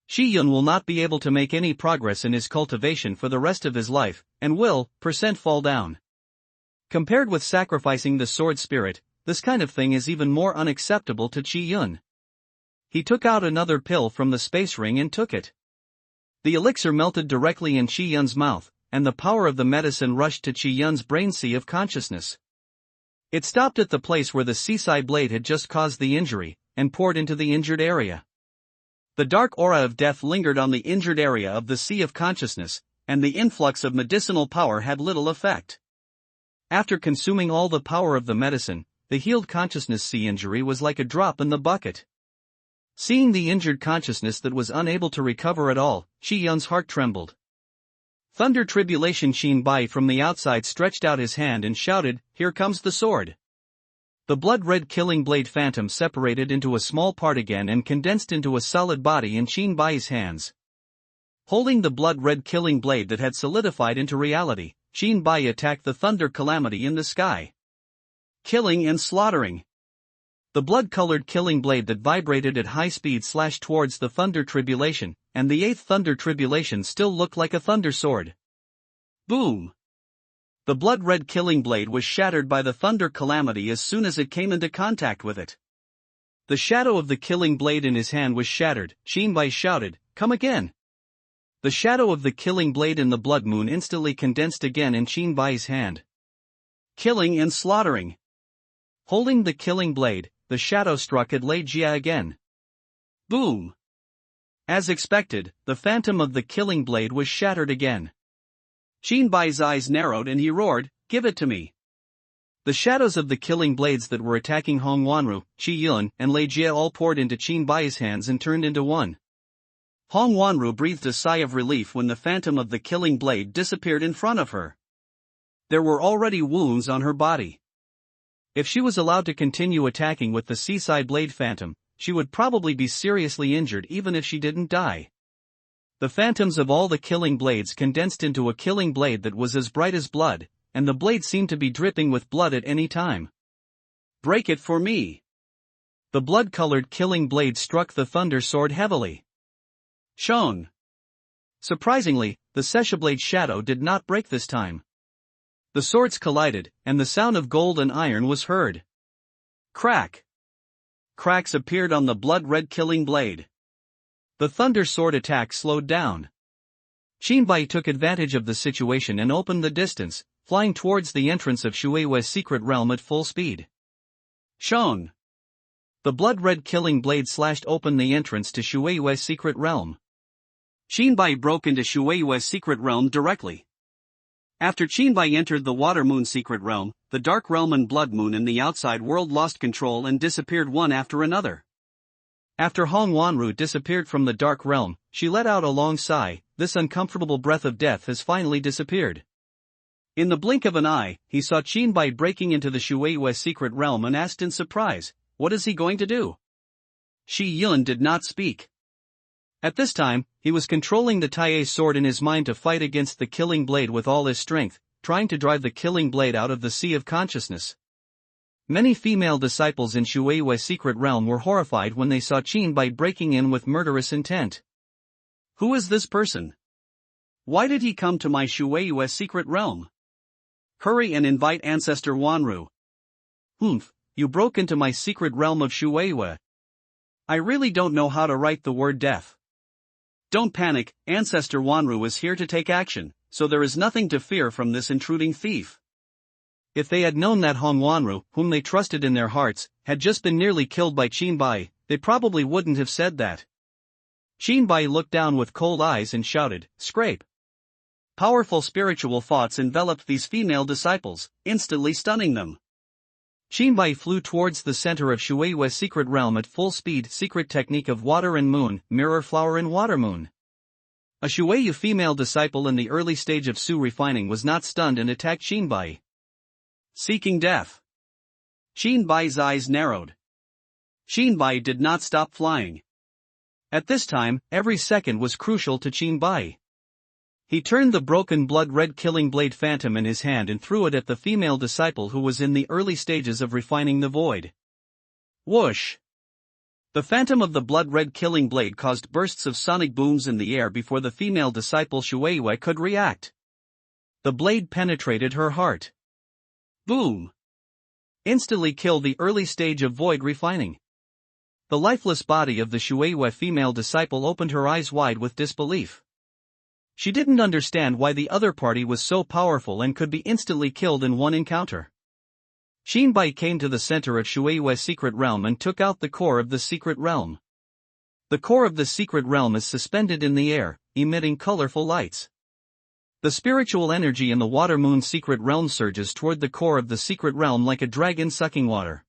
Qi Yun will not be able to make any progress in his cultivation for the rest of his life, and will, fall down. Compared with sacrificing the sword spirit, this kind of thing is even more unacceptable to Qi Yun. He took out another pill from the space ring and took it. The elixir melted directly in Qi Yun's mouth, and the power of the medicine rushed to Qi Yun's brain sea of consciousness. It stopped at the place where the seaside blade had just caused the injury, and poured into the injured area. The dark aura of death lingered on the injured area of the sea of consciousness, and the influx of medicinal power had little effect. After consuming all the power of the medicine, the healed consciousness sea injury was like a drop in the bucket. Seeing the injured consciousness that was unable to recover at all, Qi Yun's heart trembled. Thunder Tribulation Shin Bai from the outside stretched out his hand and shouted, "Here comes the sword!" The blood-red killing blade phantom separated into a small part again and condensed into a solid body in Shin Bai's hands. Holding the blood-red killing blade that had solidified into reality, Shin Bai attacked the thunder calamity in the sky. Killing and slaughtering. The blood-colored killing blade that vibrated at high speed slashed towards the thunder tribulation, and the 8th thunder tribulation still looked like a thunder sword. Boom! The blood-red killing blade was shattered by the thunder calamity as soon as it came into contact with it. The shadow of the killing blade in his hand was shattered. Shin Bai shouted, "Come again!" The shadow of the killing blade in the blood moon instantly condensed again in Shin Bai's hand. Killing and slaughtering. Holding the killing blade, the shadow struck at Lei Jia again. Boom! As expected, the phantom of the killing blade was shattered again. Shin Bai's eyes narrowed and he roared, "Give it to me!" The shadows of the killing blades that were attacking Hong Wanru, Chi Yun, and Lei Jie all poured into Qin Bai's hands and turned into one. Hong Wanru breathed a sigh of relief when the phantom of the killing blade disappeared in front of her. There were already wounds on her body. If she was allowed to continue attacking with the seaside blade phantom, she would probably be seriously injured even if she didn't die. The phantoms of all the killing blades condensed into a killing blade that was as bright as blood, and the blade seemed to be dripping with blood at any time. "Break it for me." The blood-colored killing blade struck the thunder sword heavily. Shone. Surprisingly, the Seshablade shadow did not break this time. The swords collided, and the sound of gold and iron was heard. Crack! Cracks appeared on the blood-red killing blade. The thunder sword attack slowed down. Qinbai took advantage of the situation and opened the distance, flying towards the entrance of Shuei's secret realm at full speed. Shone! The blood-red killing blade slashed open the entrance to Shuei's secret realm. Qinbai broke into Shuei's secret realm directly. After Qinbai entered the Water Moon secret realm, the Dark Realm and Blood Moon in the outside world lost control and disappeared one after another. After Hong Wanru disappeared from the Dark Realm, she let out a long sigh. This uncomfortable breath of death has finally disappeared. In the blink of an eye, he saw Qinbai breaking into the Shuei's secret realm and asked in surprise, "What is he going to do?" Shi Yun did not speak. At this time, he was controlling the Tai sword in his mind to fight against the killing blade with all his strength, trying to drive the killing blade out of the sea of consciousness. Many female disciples in Shuei's secret realm were horrified when they saw Qinbai breaking in with murderous intent. Who is this person? Why did he come to my Shuei's secret realm? Hurry and invite Ancestor Wanru. Humph, you broke into my secret realm of Shuei. I really don't know how to write the word death. Don't panic, Ancestor Wanru is here to take action, so there is nothing to fear from this intruding thief. If they had known that Hong Wanru, whom they trusted in their hearts, had just been nearly killed by Qinbai, they probably wouldn't have said that. Qinbai looked down with cold eyes and shouted, "Scrape!" Powerful spiritual thoughts enveloped these female disciples, instantly stunning them. Qinbai flew towards the center of Shuei's secret realm at full speed. Secret technique of water and moon, mirror flower and water moon. A Shuei female disciple in the early stage of Su refining was not stunned and attacked Qinbai. Seeking death. Qinbai's eyes narrowed. Qinbai did not stop flying. At this time, every second was crucial to Qinbai. He turned the broken blood-red killing blade phantom in his hand and threw it at the female disciple who was in the early stages of refining the void. Whoosh! The phantom of the blood-red killing blade caused bursts of sonic booms in the air before the female disciple Shuei could react. The blade penetrated her heart. Boom! Instantly killed the early stage of void refining. The lifeless body of the Shuei female disciple opened her eyes wide with disbelief. She didn't understand why the other party was so powerful and could be instantly killed in one encounter. Qinbai came to the center of Shuei's secret realm and took out the core of the secret realm. The core of the secret realm is suspended in the air, emitting colorful lights. The spiritual energy in the Water Moon secret realm surges toward the core of the secret realm like a dragon sucking water.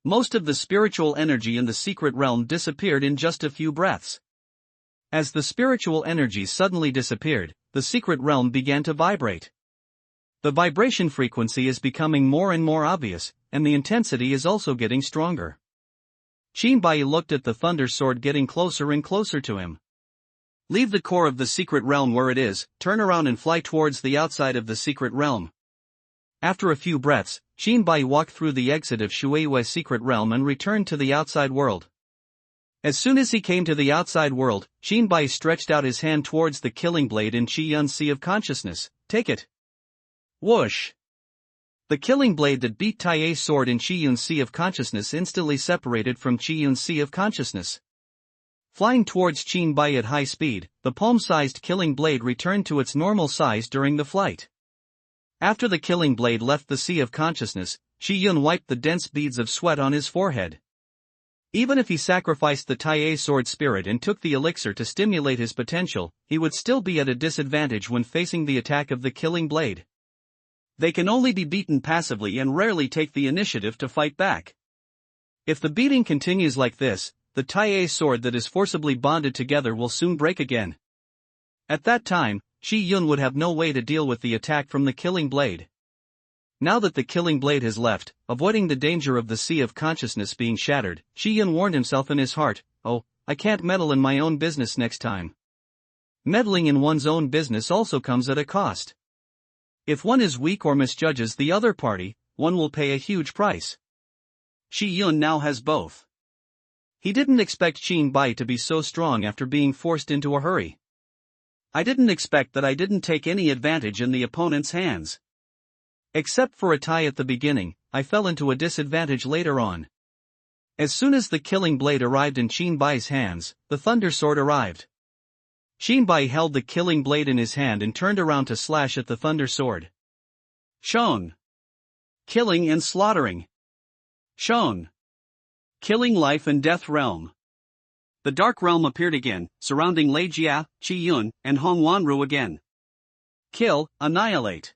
Most of the spiritual energy in the secret realm disappeared in just a few breaths. As the spiritual energy suddenly disappeared, the secret realm began to vibrate. The vibration frequency is becoming more and more obvious, and the intensity is also getting stronger. Qinbai looked at the thunder sword getting closer and closer to him. Leave the core of the secret realm where it is, turn around and fly towards the outside of the secret realm. After a few breaths, Qinbai walked through the exit of Shuei's secret realm and returned to the outside world. As soon as he came to the outside world, Qinbai stretched out his hand towards the killing blade in Qi Yun's Sea of Consciousness. Take it. Whoosh! The killing blade that beat Tai's sword in Qi Yun's Sea of Consciousness instantly separated from Qi Yun's Sea of Consciousness. Flying towards Qinbai at high speed, the palm-sized killing blade returned to its normal size during the flight. After the killing blade left the Sea of Consciousness, Qi Yun wiped the dense beads of sweat on his forehead. Even if he sacrificed the Tai sword spirit and took the elixir to stimulate his potential, he would still be at a disadvantage when facing the attack of the killing blade. They can only be beaten passively and rarely take the initiative to fight back. If the beating continues like this, the Tai sword that is forcibly bonded together will soon break again. At that time, Shi Yun would have no way to deal with the attack from the killing blade. Now that the killing blade has left, avoiding the danger of the sea of consciousness being shattered, Shi Yun warned himself in his heart, "Oh, I can't meddle in my own business next time." Meddling in one's own business also comes at a cost. If one is weak or misjudges the other party, one will pay a huge price. Shi Yun now has both. He didn't expect Qin Bai to be so strong after being forced into a hurry. I didn't expect that I didn't take any advantage in the opponent's hands. Except for a tie at the beginning, I fell into a disadvantage later on. As soon as the killing blade arrived in Qin Bai's hands, the thunder sword arrived. Qin Bai held the killing blade in his hand and turned around to slash at the thunder sword. Shong. Killing and slaughtering. Shong. Killing life and death realm. The dark realm appeared again, surrounding Lei Jia, Qi Yun, and Hong Wanru again. Kill, annihilate.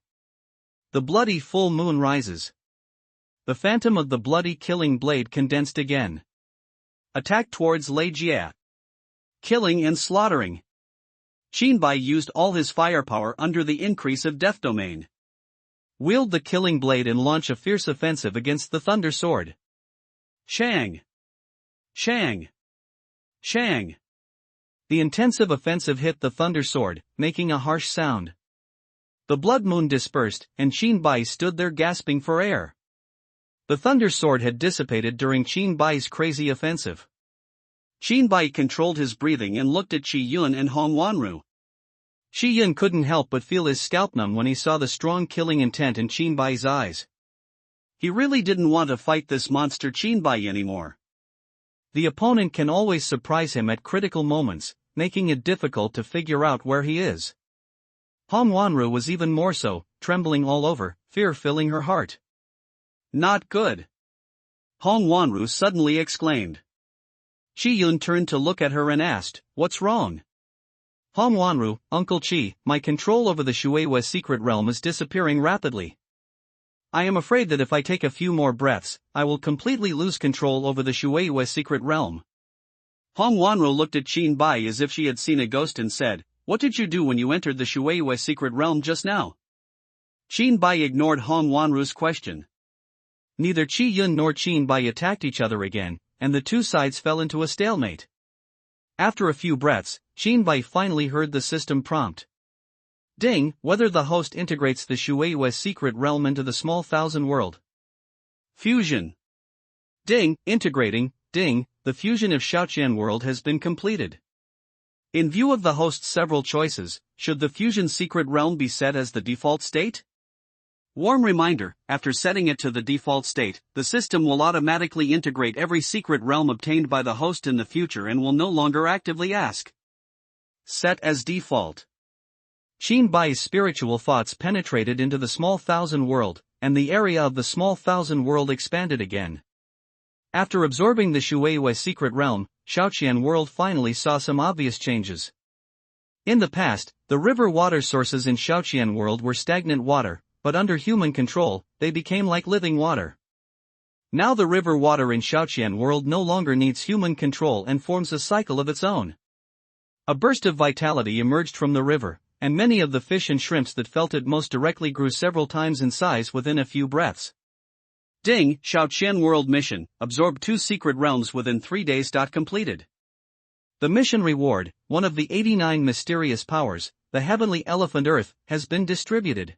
The bloody full moon rises. The phantom of the bloody killing blade condensed again. Attack towards Lei Jia. Killing and slaughtering. Qin Bai used all his firepower under the increase of death domain. Wield the killing blade and launch a fierce offensive against the thunder sword. Shang. Shang. Shang. The intensive offensive hit the thunder sword, making a harsh sound. The blood moon dispersed, and Qin Bai stood there gasping for air. The thunder sword had dissipated during Qin Bai's crazy offensive. Qin Bai controlled his breathing and looked at Qi Yun and Hong Wanru. Shi Yun couldn't help but feel his scalp numb when he saw the strong killing intent in Qin Bai's eyes. He really didn't want to fight this monster Qin Bai anymore. The opponent can always surprise him at critical moments, making it difficult to figure out where he is. Hong Wanru was even more so, trembling all over, fear filling her heart. Not good. Hong Wanru suddenly exclaimed. Qi Yun turned to look at her and asked, "What's wrong?" Hong Wanru, Uncle Qi, my control over the Shueihua secret realm is disappearing rapidly. I am afraid that if I take a few more breaths, I will completely lose control over the Shueihua secret realm. Hong Wanru looked at Qin Bai as if she had seen a ghost and said, "What did you do when you entered the Shueihua secret realm just now?" Qin Bai ignored Hong Wanru's question. Neither Qi Yun nor Qin Bai attacked each other again, and the two sides fell into a stalemate. After a few breaths, Qin Bai finally heard the system prompt. Ding, whether the host integrates the Shueihua secret realm into the small thousand world. Fusion. Ding, integrating, ding, the fusion of Shaoqian world has been completed. In view of the host's several choices, should the fusion secret realm be set as the default state? Warm reminder, after setting it to the default state, the system will automatically integrate every secret realm obtained by the host in the future and will no longer actively ask. Set as default. Qin Bai's spiritual thoughts penetrated into the small thousand world, and the area of the small thousand world expanded again. After absorbing the Shueihua secret realm, Shaoqian world finally saw some obvious changes. In the past, the river water sources in Shaoqian world were stagnant water, but under human control, they became like living water. Now the river water in Shaoqian world no longer needs human control and forms a cycle of its own. A burst of vitality emerged from the river, and many of the fish and shrimps that felt it most directly grew several times in size within a few breaths. Ding, Shaoqian World Mission, absorb 2 secret realms within 3 days. Completed. The mission reward, one of the 89 mysterious powers, the heavenly elephant earth, has been distributed.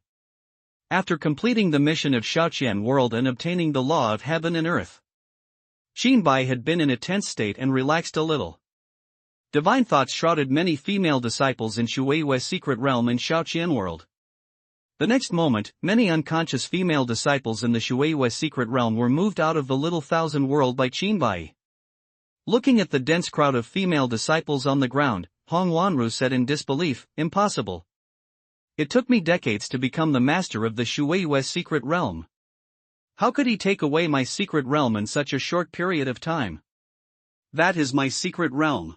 After completing the mission of Shaoqian World and obtaining the law of heaven and earth, Qin Bai had been in a tense state and relaxed a little. Divine thoughts shrouded many female disciples in Shueihua secret realm in Shaoqian world. The next moment, many unconscious female disciples in the Shueihua secret realm were moved out of the little thousand world by Qin Bai. Looking at the dense crowd of female disciples on the ground, Hong Wanru said in disbelief, "Impossible. It took me decades to become the master of the Shueihua secret realm. How could he take away my secret realm in such a short period of time? That is my secret realm.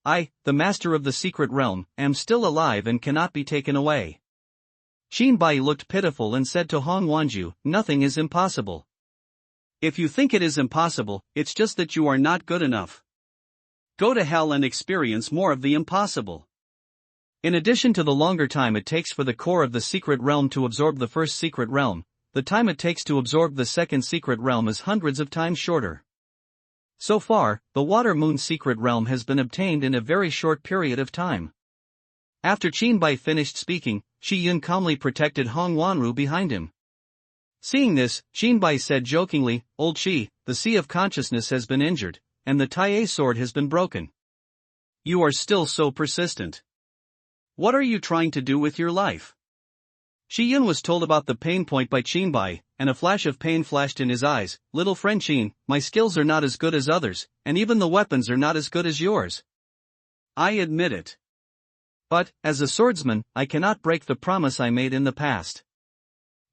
I, the master of the secret realm, am still alive and cannot be taken away." Xinbai looked pitiful and said to Hong Wanju, "Nothing is impossible." If you think it is impossible, it's just that you are not good enough. Go to hell and experience more of the impossible. In addition to the longer time it takes for the core of the secret realm to absorb the first secret realm, the time it takes to absorb the second secret realm is hundreds of times shorter. So far, the Water Moon secret realm has been obtained in a very short period of time. After Qinbai finished speaking, Shi Yun calmly protected Hong Wanru behind him. Seeing this, Qinbai said jokingly, "Old Shi, the Sea of Consciousness has been injured, and the Tai sword has been broken. You are still so persistent. What are you trying to do with your life?" Shi Yun was told about the pain point by Qinbai, and a flash of pain flashed in his eyes. "Little friend Qin, my skills are not as good as others, and even the weapons are not as good as yours. I admit it. But, as a swordsman, I cannot break the promise I made in the past.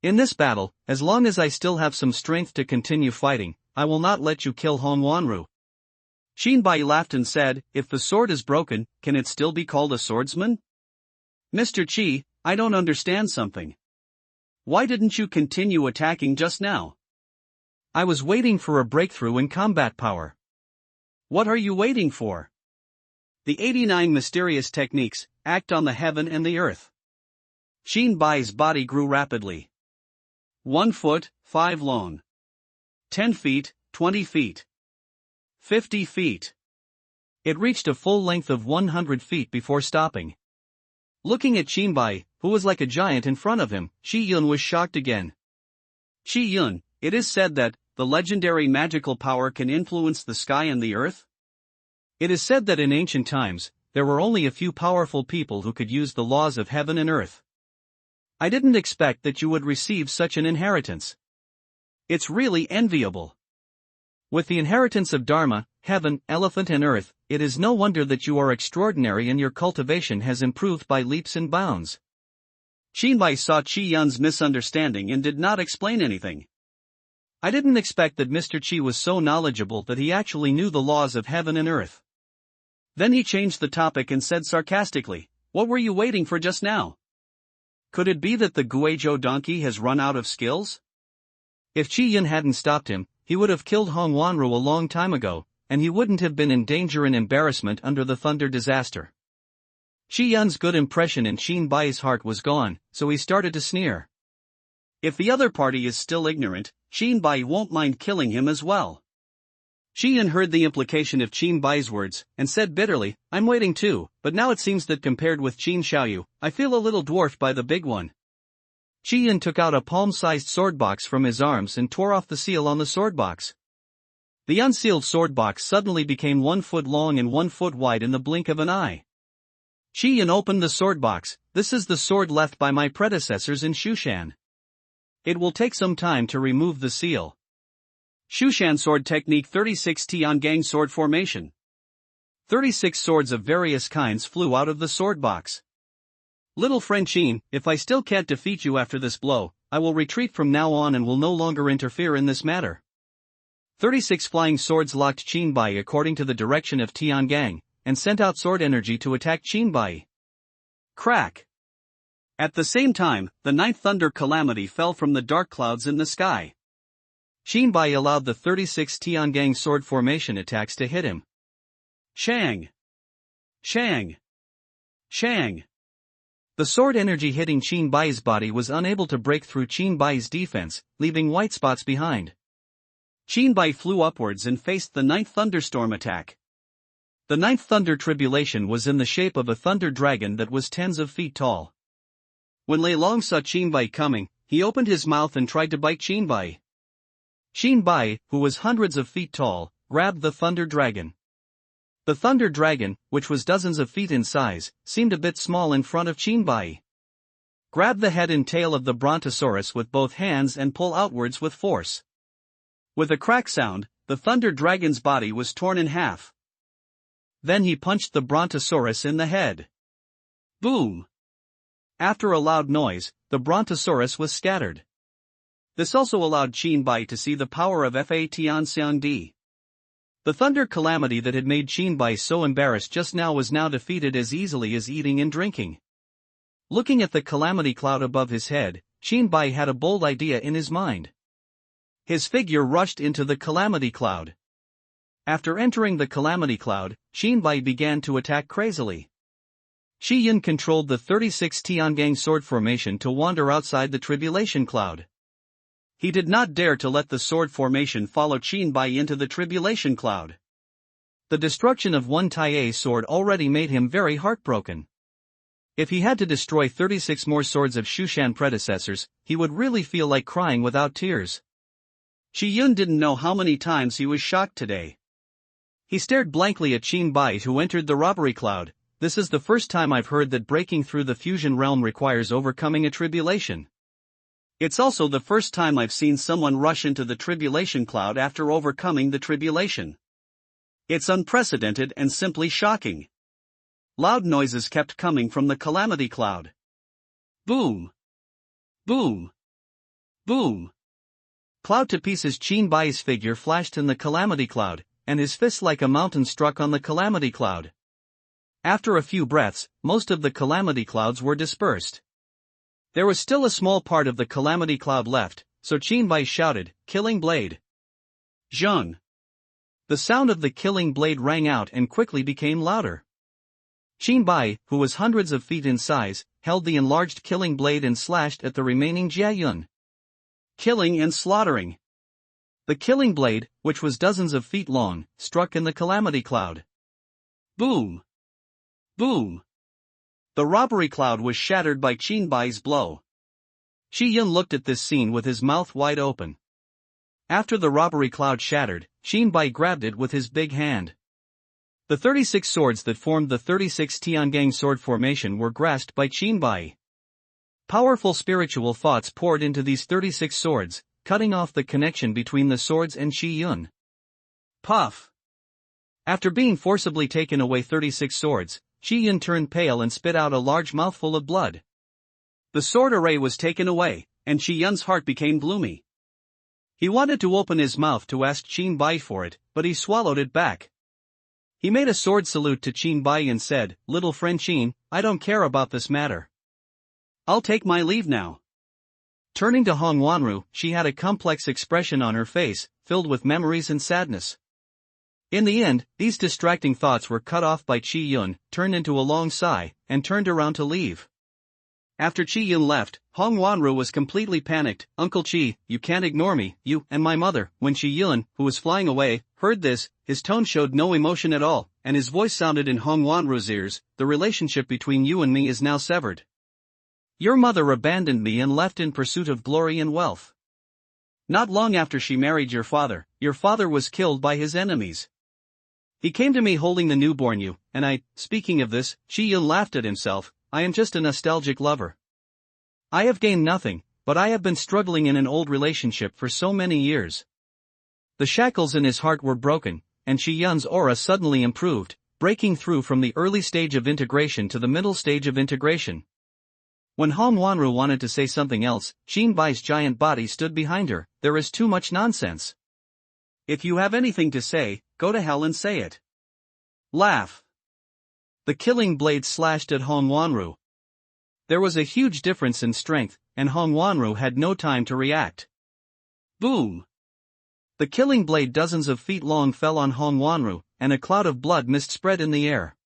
In this battle, as long as I still have some strength to continue fighting, I will not let you kill Hong Wanru." Qinbai laughed and said, "If the sword is broken, can it still be called a swordsman?" Mr. Qi, I don't understand something. Why didn't you continue attacking just now? I was waiting for a breakthrough in combat power. What are you waiting for? The 89 mysterious techniques act on the heaven and the earth. Qinbai's body grew rapidly. 1 foot, 5 long. 10 feet, 20 feet. 50 feet. It reached a full length of 100 feet before stopping. Looking at Qinbai, who was like a giant in front of him, Shi Yun was shocked again. Shi Yun, it is said that the legendary magical power can influence the sky and the earth? It is said that in ancient times, there were only a few powerful people who could use the laws of heaven and earth. I didn't expect that you would receive such an inheritance. It's really enviable. With the inheritance of Dharma, heaven, elephant and earth, it is no wonder that you are extraordinary and your cultivation has improved by leaps and bounds. Qinbai saw Qi Yun's misunderstanding and did not explain anything. I didn't expect that Mr. Qi was so knowledgeable that he actually knew the laws of heaven and earth. Then he changed the topic and said sarcastically, "What were you waiting for just now? Could it be that the Guizhou donkey has run out of skills?" If Qi Yun hadn't stopped him, he would have killed Hong Wanru a long time ago, and he wouldn't have been in danger and embarrassment under the thunder disaster. Qi Yun's good impression in Qinbai's heart was gone, so he started to sneer. If the other party is still ignorant, Qinbai won't mind killing him as well. Qi Yun heard the implication of Qinbai's words, and said bitterly, "I'm waiting too, but now it seems that compared with Qin Xiaoyu, I feel a little dwarfed by the big one." Qi Yun took out a palm-sized sword box from his arms and tore off the seal on the sword box. The unsealed sword box suddenly became 1 foot long and 1 foot wide in the blink of an eye. Qi Yun opened the sword box. "This is the sword left by my predecessors in Shushan. It will take some time to remove the seal." Shushan sword technique 36 Tiangang sword formation. 36 swords of various kinds flew out of the sword box. "Little friend Qin, if I still can't defeat you after this blow, I will retreat from now on and will no longer interfere in this matter." 36 flying swords locked Qinbai according to the direction of Tiangang, and sent out sword energy to attack Qinbai. Crack! At the same time, the ninth thunder calamity fell from the dark clouds in the sky. Qinbai allowed the 36 Tiangang sword formation attacks to hit him. Shang! Shang! Shang! The sword energy hitting Qinbai's body was unable to break through Qinbai's defense, leaving white spots behind. Qinbai flew upwards and faced the ninth thunderstorm attack. The ninth thunder tribulation was in the shape of a thunder dragon that was tens of feet tall. When Lei Long saw Qinbai coming, he opened his mouth and tried to bite Qinbai. Qinbai, who was hundreds of feet tall, grabbed the thunder dragon. The thunder dragon, which was dozens of feet in size, seemed a bit small in front of Qinbai. Grab the head and tail of the brontosaurus with both hands and pull outwards with force. With a crack sound, the thunder dragon's body was torn in half. Then he punched the brontosaurus in the head. Boom! After a loud noise, the brontosaurus was scattered. This also allowed Qinbai to see the power of Fa Tianxiangdi. The thunder calamity that had made Qinbai so embarrassed just now was now defeated as easily as eating and drinking. Looking at the calamity cloud above his head, Bai had a bold idea in his mind. His figure rushed into the calamity cloud. After entering the calamity cloud, Bai began to attack crazily. Shi Yun controlled the 36 Tiangang sword formation to wander outside the tribulation cloud. He did not dare to let the sword formation follow Bai into the tribulation cloud. The destruction of one Tai sword already made him very heartbroken. If he had to destroy 36 more swords of Shushan predecessors, he would really feel like crying without tears. Shi Yun didn't know how many times he was shocked today. He stared blankly at Bai, who entered the robbery cloud. This is the first time I've heard that breaking through the fusion realm requires overcoming a tribulation. It's also the first time I've seen someone rush into the tribulation cloud after overcoming the tribulation. It's unprecedented and simply shocking. Loud noises kept coming from the calamity cloud. Boom! Boom! Boom! Cloud to pieces. Bai's figure flashed in the calamity cloud, and his fist like a mountain struck on the calamity cloud. After a few breaths, most of the calamity clouds were dispersed. There was still a small part of the calamity cloud left, so Bai shouted, "Killing blade!" Zheng! The sound of the killing blade rang out and quickly became louder. Bai, who was hundreds of feet in size, held the enlarged killing blade and slashed at the remaining Jia Yun. Killing and slaughtering. The killing blade, which was dozens of feet long, struck in the calamity cloud. Boom! Boom! The robbery cloud was shattered by Bai's blow. Shi Yun looked at this scene with his mouth wide open. After the robbery cloud shattered, Bai grabbed it with his big hand. The 36 swords that formed the 36 Tiangang sword formation were grasped by Bai. Powerful spiritual thoughts poured into these 36 swords, cutting off the connection between the swords and Shi Yun. Puff! After being forcibly taken away 36 swords, Shi Yun turned pale and spit out a large mouthful of blood. The sword array was taken away, and Shi Yun's heart became gloomy. He wanted to open his mouth to ask Bai for it, but he swallowed it back. He made a sword salute to Bai and said, "Little friend Qin, I don't care about this matter. I'll take my leave now." Turning to Hong Wanru, she had a complex expression on her face, filled with memories and sadness. In the end, these distracting thoughts were cut off by Qi Yun, turned into a long sigh, and turned around to leave. After Qi Yun left, Hong Wanru was completely panicked. "Uncle Qi, you can't ignore me, you and my mother." When Qi Yun, who was flying away, heard this, his tone showed no emotion at all, and his voice sounded in Hong Wanru's ears, "The relationship between you and me is now severed. Your mother abandoned me and left in pursuit of glory and wealth. Not long after she married your father was killed by his enemies. He came to me holding the newborn you, and I." Speaking of this, Qi Yun laughed at himself. "I am just a nostalgic lover. I have gained nothing, but I have been struggling in an old relationship for so many years." The shackles in his heart were broken, and Qi Yun's aura suddenly improved, breaking through from the early stage of integration to the middle stage of integration. When Hong Wanru wanted to say something else, Bai's giant body stood behind her. "There is too much nonsense. If you have anything to say, go to hell and say it." Laugh. The killing blade slashed at Hong Wanru. There was a huge difference in strength, and Hong Wanru had no time to react. Boom! The killing blade dozens of feet long fell on Hong Wanru, and a cloud of blood mist spread in the air.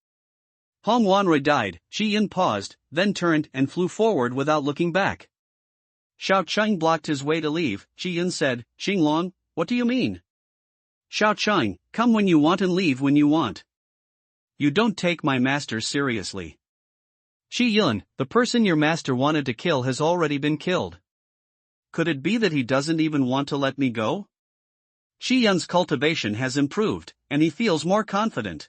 Hong Wanru died. Qi Yun paused, then turned and flew forward without looking back. Xiao Cheng blocked his way to leave. Qi Yun said, "Xinglong, what do you mean?" "Xiao Cheng, come when you want and leave when you want. You don't take my master seriously." "Qi Yun, the person your master wanted to kill has already been killed. Could it be that he doesn't even want to let me go?" Qi Yun's cultivation has improved, and he feels more confident.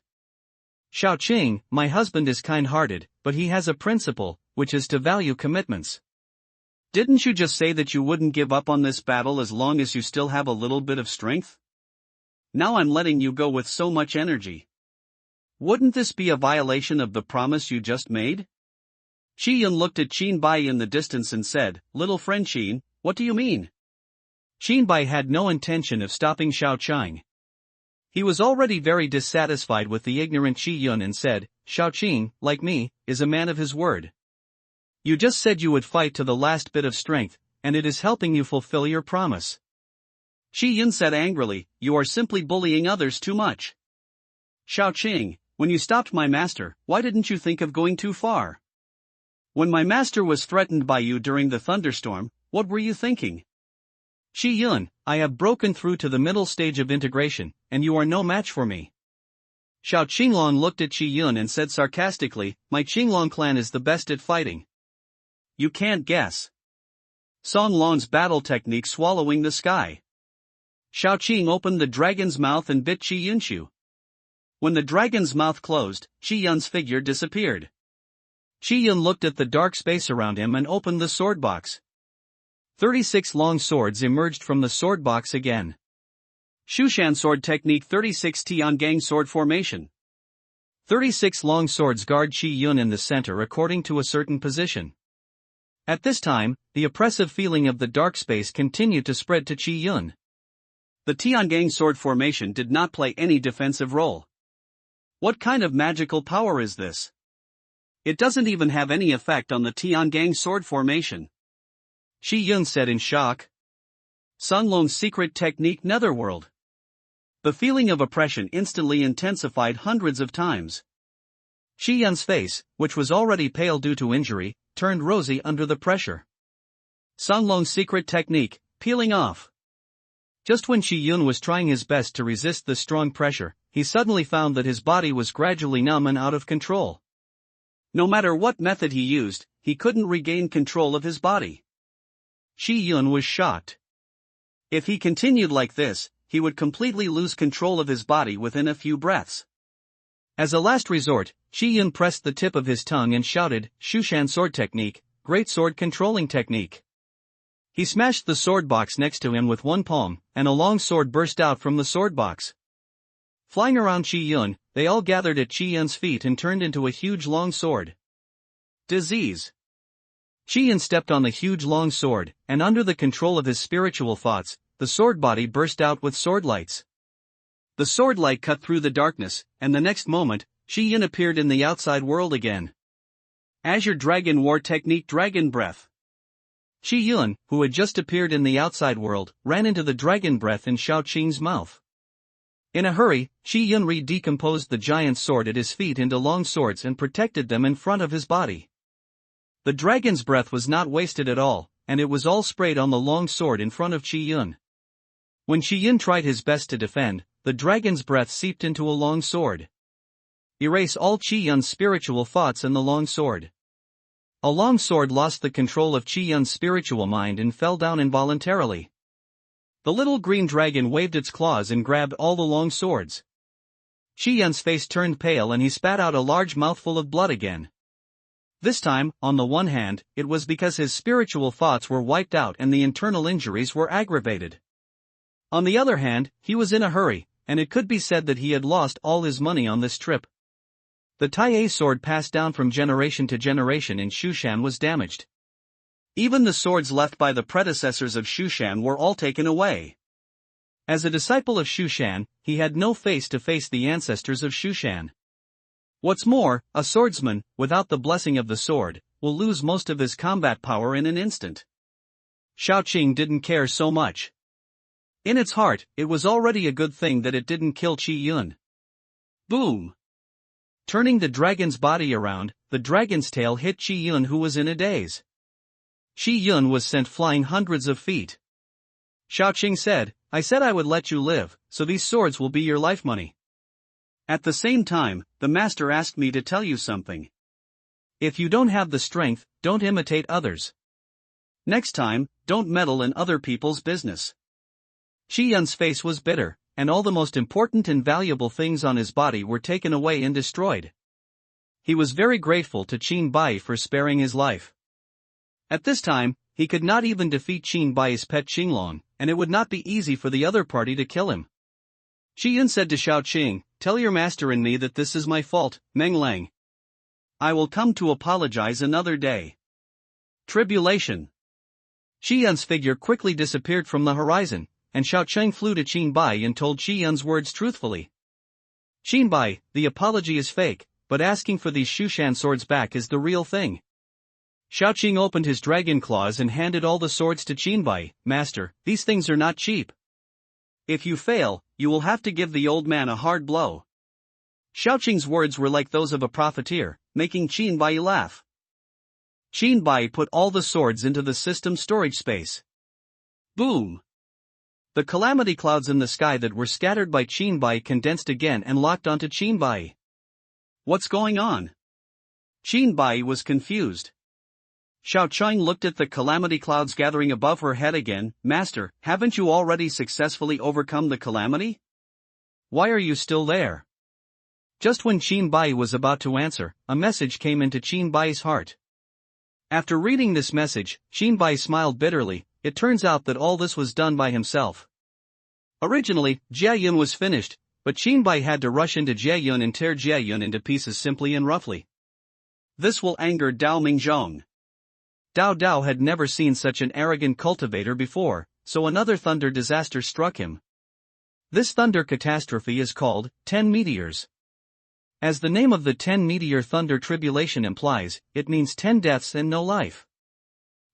"Xiao Qing, my husband is kind-hearted, but he has a principle, which is to value commitments. Didn't you just say that you wouldn't give up on this battle as long as you still have a little bit of strength? Now I'm letting you go with so much energy. Wouldn't this be a violation of the promise you just made?" Qi Yun looked at Bai in the distance and said, "Little friend Qin, what do you mean?" Bai had no intention of stopping Xiao Chang. He was already very dissatisfied with the ignorant Qi Yun and said, "Xiao Qing, like me, is a man of his word. You just said you would fight to the last bit of strength, and it is helping you fulfill your promise. Shi Yun said angrily, you are simply bullying others too much. Shao Qing, when you stopped my master, why didn't you think of going too far? When my master was threatened by you during the thunderstorm, what were you thinking? Shi Yun, I have broken through to the middle stage of integration, and you are no match for me. Xiao Qinglong looked at Shi Yun and said sarcastically, my Qinglong clan is the best at fighting. You can't guess. Song Lon's battle technique swallowing the sky. Shao Qing opened the dragon's mouth and bit Shi Yunshu. When the dragon's mouth closed, Shi Yun's figure disappeared. Shi Yun looked at the dark space around him and opened the sword box. 36 long swords emerged from the sword box again. Shushan sword technique 36 Tiangang sword formation. 36 long swords guard Shi Yun in the center according to a certain position. At this time, the oppressive feeling of the dark space continued to spread to Shi Yun. The Tiangang sword formation did not play any defensive role. What kind of magical power is this? It doesn't even have any effect on the Tiangang sword formation. Shi Yun said in shock. Sun Long's secret technique Netherworld. The feeling of oppression instantly intensified hundreds of times. Shi Yun's face, which was already pale due to injury, turned rosy under the pressure. Sun Long's secret technique, peeling off. Just when Shi Yun was trying his best to resist the strong pressure, he suddenly found that his body was gradually numb and out of control. No matter what method he used, he couldn't regain control of his body. Shi Yun was shocked. If he continued like this, he would completely lose control of his body within a few breaths. As a last resort, Shi Yun pressed the tip of his tongue and shouted, Shushan sword technique, great sword controlling technique. He smashed the sword box next to him with one palm, and a long sword burst out from the sword box. Flying around Shi Yun, they all gathered at Shi Yun's feet and turned into a huge long sword. Disease. Shi Yun stepped on the huge long sword, and under the control of his spiritual thoughts, the sword body burst out with sword lights. The sword light cut through the darkness, and the next moment, Shi Yun appeared in the outside world again. Azure Dragon War Technique Dragon Breath. Shi Yun, who had just appeared in the outside world, ran into the dragon breath in Shao Qing's mouth. In a hurry, Shi Yun decomposed the giant sword at his feet into long swords and protected them in front of his body. The dragon's breath was not wasted at all, and it was all sprayed on the long sword in front of Shi Yun. When Shi Yun tried his best to defend, the dragon's breath seeped into a long sword. Erase all Shi Yun's spiritual thoughts and the long sword. A long sword lost the control of Shi Yun's spiritual mind and fell down involuntarily. The little green dragon waved its claws and grabbed all the long swords. Shi Yun's face turned pale and he spat out a large mouthful of blood again. This time, on the one hand, it was because his spiritual thoughts were wiped out and the internal injuries were aggravated. On the other hand, he was in a hurry, and it could be said that he had lost all his money on this trip. The Tai sword passed down from generation to generation in Shushan was damaged. Even the swords left by the predecessors of Shushan were all taken away. As a disciple of Shushan, he had no face to face the ancestors of Shushan. What's more, a swordsman, without the blessing of the sword, will lose most of his combat power in an instant. Shao Qing didn't care so much. In its heart, it was already a good thing that it didn't kill Shi Yun. Boom! Turning the dragon's body around, the dragon's tail hit Shi Yun, who was in a daze. Shi Yun was sent flying hundreds of feet. Shao Qing said, I said I would let you live, so these swords will be your life money. At the same time, the master asked me to tell you something. If you don't have the strength, don't imitate others. Next time, don't meddle in other people's business. Shi Yun's face was bitter, and all the most important and valuable things on his body were taken away and destroyed. He was very grateful to Qin Bai for sparing his life. At this time, he could not even defeat Qin Bai's pet Qinglong, and it would not be easy for the other party to kill him. Shi Yun said to Shao Qing, tell your master and me that this is my fault, Meng Lang. I will come to apologize another day. Tribulation. Shi Yun's figure quickly disappeared from the horizon, and Shao Qing flew to Qin Bai and told Shi Yun's words truthfully. Qin Bai, the apology is fake, but asking for these Shushan swords back is the real thing. Xiaoqing opened his dragon claws and handed all the swords to Qinbai. Master, these things are not cheap. If you fail, you will have to give the old man a hard blow. Xiaoqing's words were like those of a profiteer, making Qinbai laugh. Qinbai put all the swords into the system storage space. Boom! The calamity clouds in the sky that were scattered by Qinbai condensed again and locked onto Qinbai. What's going on? Qinbai was confused. Xiaoqing looked at the calamity clouds gathering above her head again. Master, haven't you already successfully overcome the calamity? Why are you still there? Just when Qinbai was about to answer, a message came into Qinbai's heart. After reading this message, Qinbai smiled bitterly. It turns out that all this was done by himself. Originally, Jiayun was finished, but Qinbai had to rush into Jiayun and tear Jiayun into pieces simply and roughly. This will anger Dao Mingzhong. Dao Dao had never seen such an arrogant cultivator before, so another thunder disaster struck him. This thunder catastrophe is called 10 meteors. As the name of the 10-meteor thunder tribulation implies, it means 10 deaths and no life.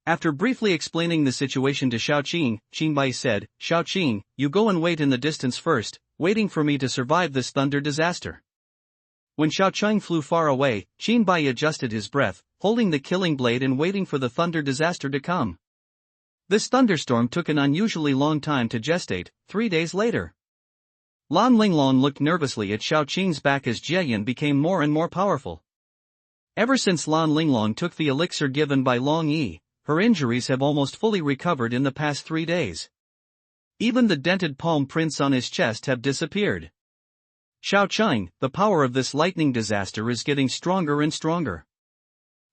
After briefly explaining the situation to Xiaoqing, Qinbai said, Xiaoqing, you go and wait in the distance first, waiting for me to survive this thunder disaster. When Xiaoqing flew far away, Qinbai adjusted his breath, holding the killing blade and waiting for the thunder disaster to come. This thunderstorm took an unusually long time to gestate. 3 days later. Lan Linglong looked nervously at Xiaoqing's back as Jiayun became more and more powerful. Ever since Lan Linglong took the elixir given by Long Yi, her injuries have almost fully recovered in the past 3 days. Even the dented palm prints on his chest have disappeared. Xiaoqing, the power of this lightning disaster is getting stronger and stronger.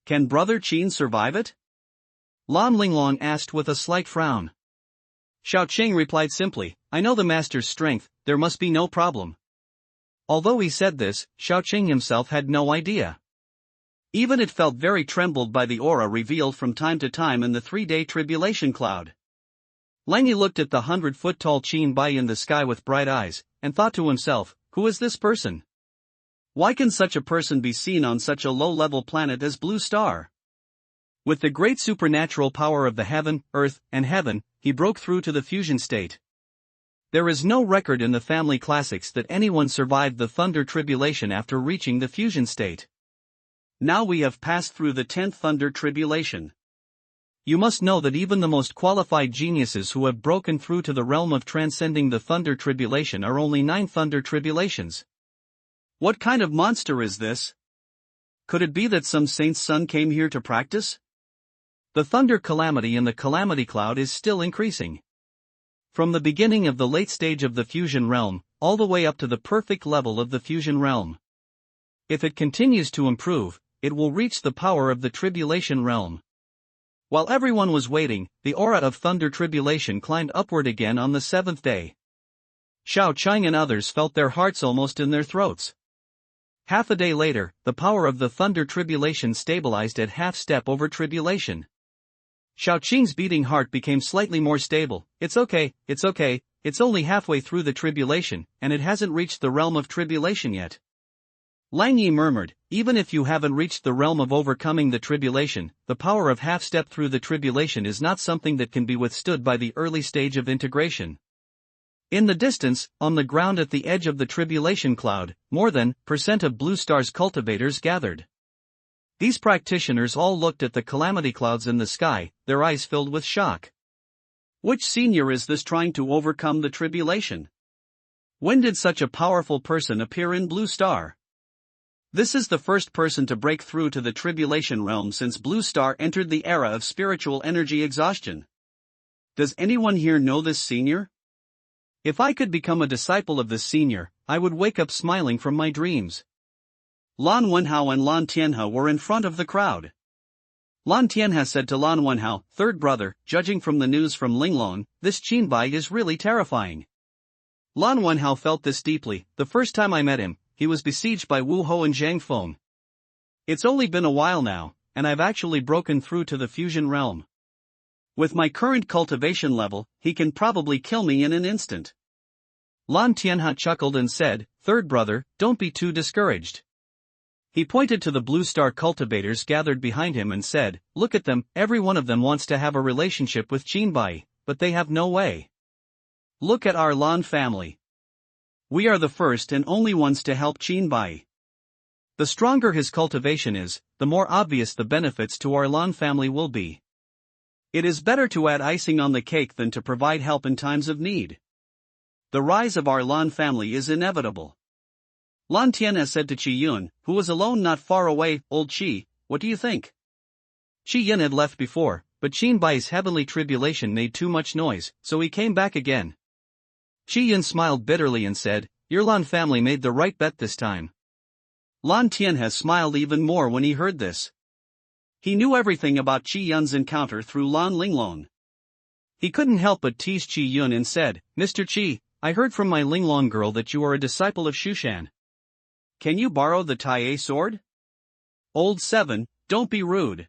Can Brother Qin survive it? Lan Linglong asked with a slight frown. Xiaoqing replied simply, I know the master's strength, there must be no problem. Although he said this, Xiaoqing himself had no idea. Even it felt very trembled by the aura revealed from time to time in the 3-day tribulation cloud. Lang Yi looked at the 100-foot-tall Qinbai in the sky with bright eyes, and thought to himself, who is this person? Why can such a person be seen on such a low-level planet as Blue Star? With the great supernatural power of the heaven, earth, and heaven, he broke through to the fusion state. There is no record in the family classics that anyone survived the thunder tribulation after reaching the fusion state. Now we have passed through the 10th thunder tribulation. You must know that even the most qualified geniuses who have broken through to the realm of transcending the thunder tribulation are only 9 thunder tribulations. What kind of monster is this? Could it be that some saint's son came here to practice? The thunder calamity in the calamity cloud is still increasing. From the beginning of the late stage of the fusion realm, all the way up to the perfect level of the fusion realm. If it continues to improve, it will reach the power of the tribulation realm. While everyone was waiting, the aura of thunder tribulation climbed upward again on the 7th day. Xiaoqing and others felt their hearts almost in their throats. Half a day later, the power of the thunder tribulation stabilized at half step over tribulation. Xiaoqing's beating heart became slightly more stable. It's okay, it's only halfway through the tribulation, and it hasn't reached the realm of tribulation yet. Lang Yi murmured, even if you haven't reached the realm of overcoming the tribulation, the power of half step through the tribulation is not something that can be withstood by the early stage of integration. In the distance, on the ground at the edge of the tribulation cloud, more than % of Blue Star's cultivators gathered. These practitioners all looked at the calamity clouds in the sky, their eyes filled with shock. Which senior is this trying to overcome the tribulation? When did such a powerful person appear in Blue Star? This is the first person to break through to the tribulation realm since Blue Star entered the era of spiritual energy exhaustion. Does anyone here know this senior? If I could become a disciple of this senior, I would wake up smiling from my dreams. Lan Wenhao and Lan Tianhe were in front of the crowd. Lan Tianhe said to Lan Wenhao, third brother, judging from the news from Linglong, this Qinbai is really terrifying. Lan Wenhao felt this deeply. The first time I met him, he was besieged by Wu Hou and Zhang Feng. It's only been a while now, and I've actually broken through to the fusion realm. With my current cultivation level, he can probably kill me in an instant. Lan Tianhe chuckled and said, third brother, don't be too discouraged. He pointed to the Blue Star cultivators gathered behind him and said, "Look at them, every one of them wants to have a relationship with Jinbai, but they have no way. Look at our Lan family. We are the first and only ones to help Jinbai. The stronger his cultivation is, the more obvious the benefits to our Lan family will be. It is better to add icing on the cake than to provide help in times of need. The rise of our Lan family is inevitable." Lan Tianhe said to Qi Yun, who was alone not far away, "Old Qi, what do you think?" Qi Yun had left before, but Jinbai's heavenly tribulation made too much noise, so he came back again. Qi Yun smiled bitterly and said, "Your Lan family made the right bet this time." Lan Tianhe smiled even more when he heard this. He knew everything about Qi Yun's encounter through Lan Linglong. He couldn't help but tease Qi Yun and said, "Mr. Qi, I heard from my Linglong girl that you are a disciple of Shushan. Can you borrow the Tai sword?" "Old 7, don't be rude."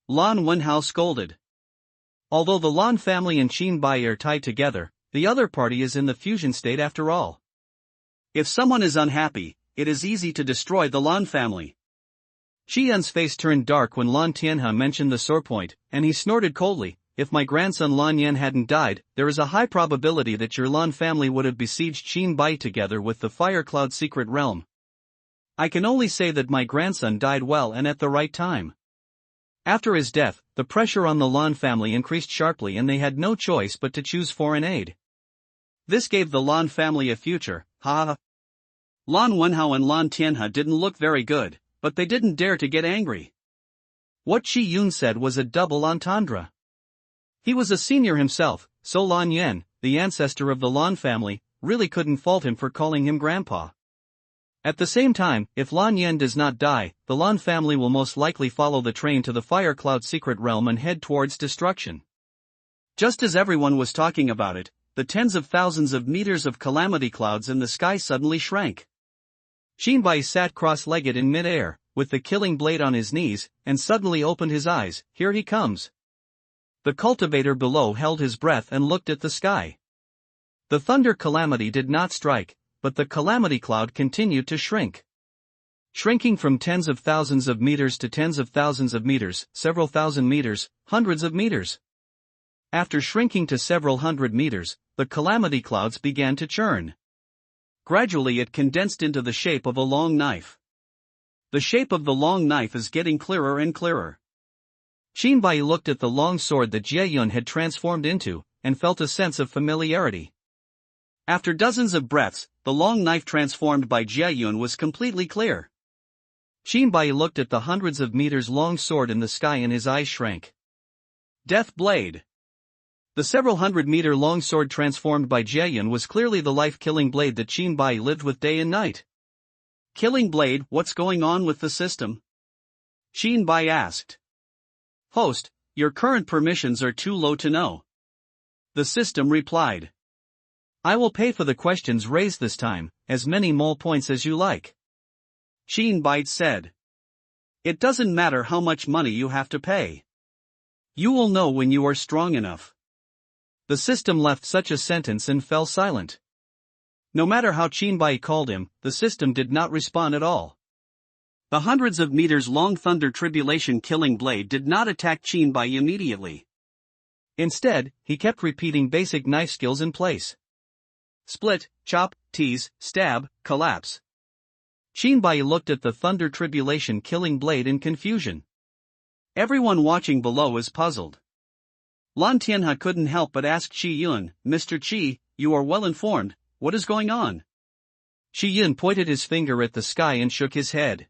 Lan Wenhao scolded. Although the Lan family and Jinbai are tied together, the other party is in the fusion state after all. If someone is unhappy, it is easy to destroy the Lan family. Qi Yun's face turned dark when Lan Tianhe mentioned the sore point, and he snorted coldly, "If my grandson Lan Yan hadn't died, there is a high probability that your Lan family would have besieged Jinbai together with the Fire Cloud secret realm. I can only say that my grandson died well and at the right time." After his death, the pressure on the Lan family increased sharply and they had no choice but to choose foreign aid. This gave the Lan family a future, ha. Lan Wenhao and Lan Tianhe didn't look very good, but they didn't dare to get angry. What Qi Yun said was a double entendre. He was a senior himself, so Lan Yan, the ancestor of the Lan family, really couldn't fault him for calling him grandpa. At the same time, if Lan Yan does not die, the Lan family will most likely follow the train to the Fire Cloud secret realm and head towards destruction. Just as everyone was talking about it, the tens of thousands of meters of calamity clouds in the sky suddenly shrank. Jinbai sat cross-legged in mid-air, with the killing blade on his knees, and suddenly opened his eyes. "Here he comes." The cultivator below held his breath and looked at the sky. The thunder calamity did not strike, but the calamity cloud continued to shrink. Shrinking from tens of thousands of meters to tens of thousands of meters, several thousand meters, hundreds of meters. After shrinking to several hundred meters, the calamity clouds began to churn. Gradually it condensed into the shape of a long knife. The shape of the long knife is getting clearer and clearer. Jinbai looked at the long sword that Jie Yun had transformed into, and felt a sense of familiarity. After dozens of breaths, the long knife transformed by Jie Yun was completely clear. Jinbai looked at the hundreds of meters long sword in the sky and his eyes shrank. Death Blade. The several hundred meter long sword transformed by Jie Yun was clearly the life-killing blade that Jinbai lived with day and night. "Killing blade, what's going on with the system?" Jinbai asked. "Host, your current permissions are too low to know." The system replied. "I will pay for the questions raised this time, as many mole points as you like." Jinbai said. "It doesn't matter how much money you have to pay. You will know when you are strong enough." The system left such a sentence and fell silent. No matter how Jinbai called him, the system did not respond at all. The hundreds of meters long thunder tribulation killing blade did not attack Jinbai immediately. Instead, he kept repeating basic knife skills in place. Split, chop, tease, stab, collapse. Jinbai looked at the thunder tribulation killing blade in confusion. Everyone watching below is puzzled. Lan Tianhe couldn't help but ask Qi Yun, "Mr. Qi, you are well informed, what is going on?" Qi Yun pointed his finger at the sky and shook his head.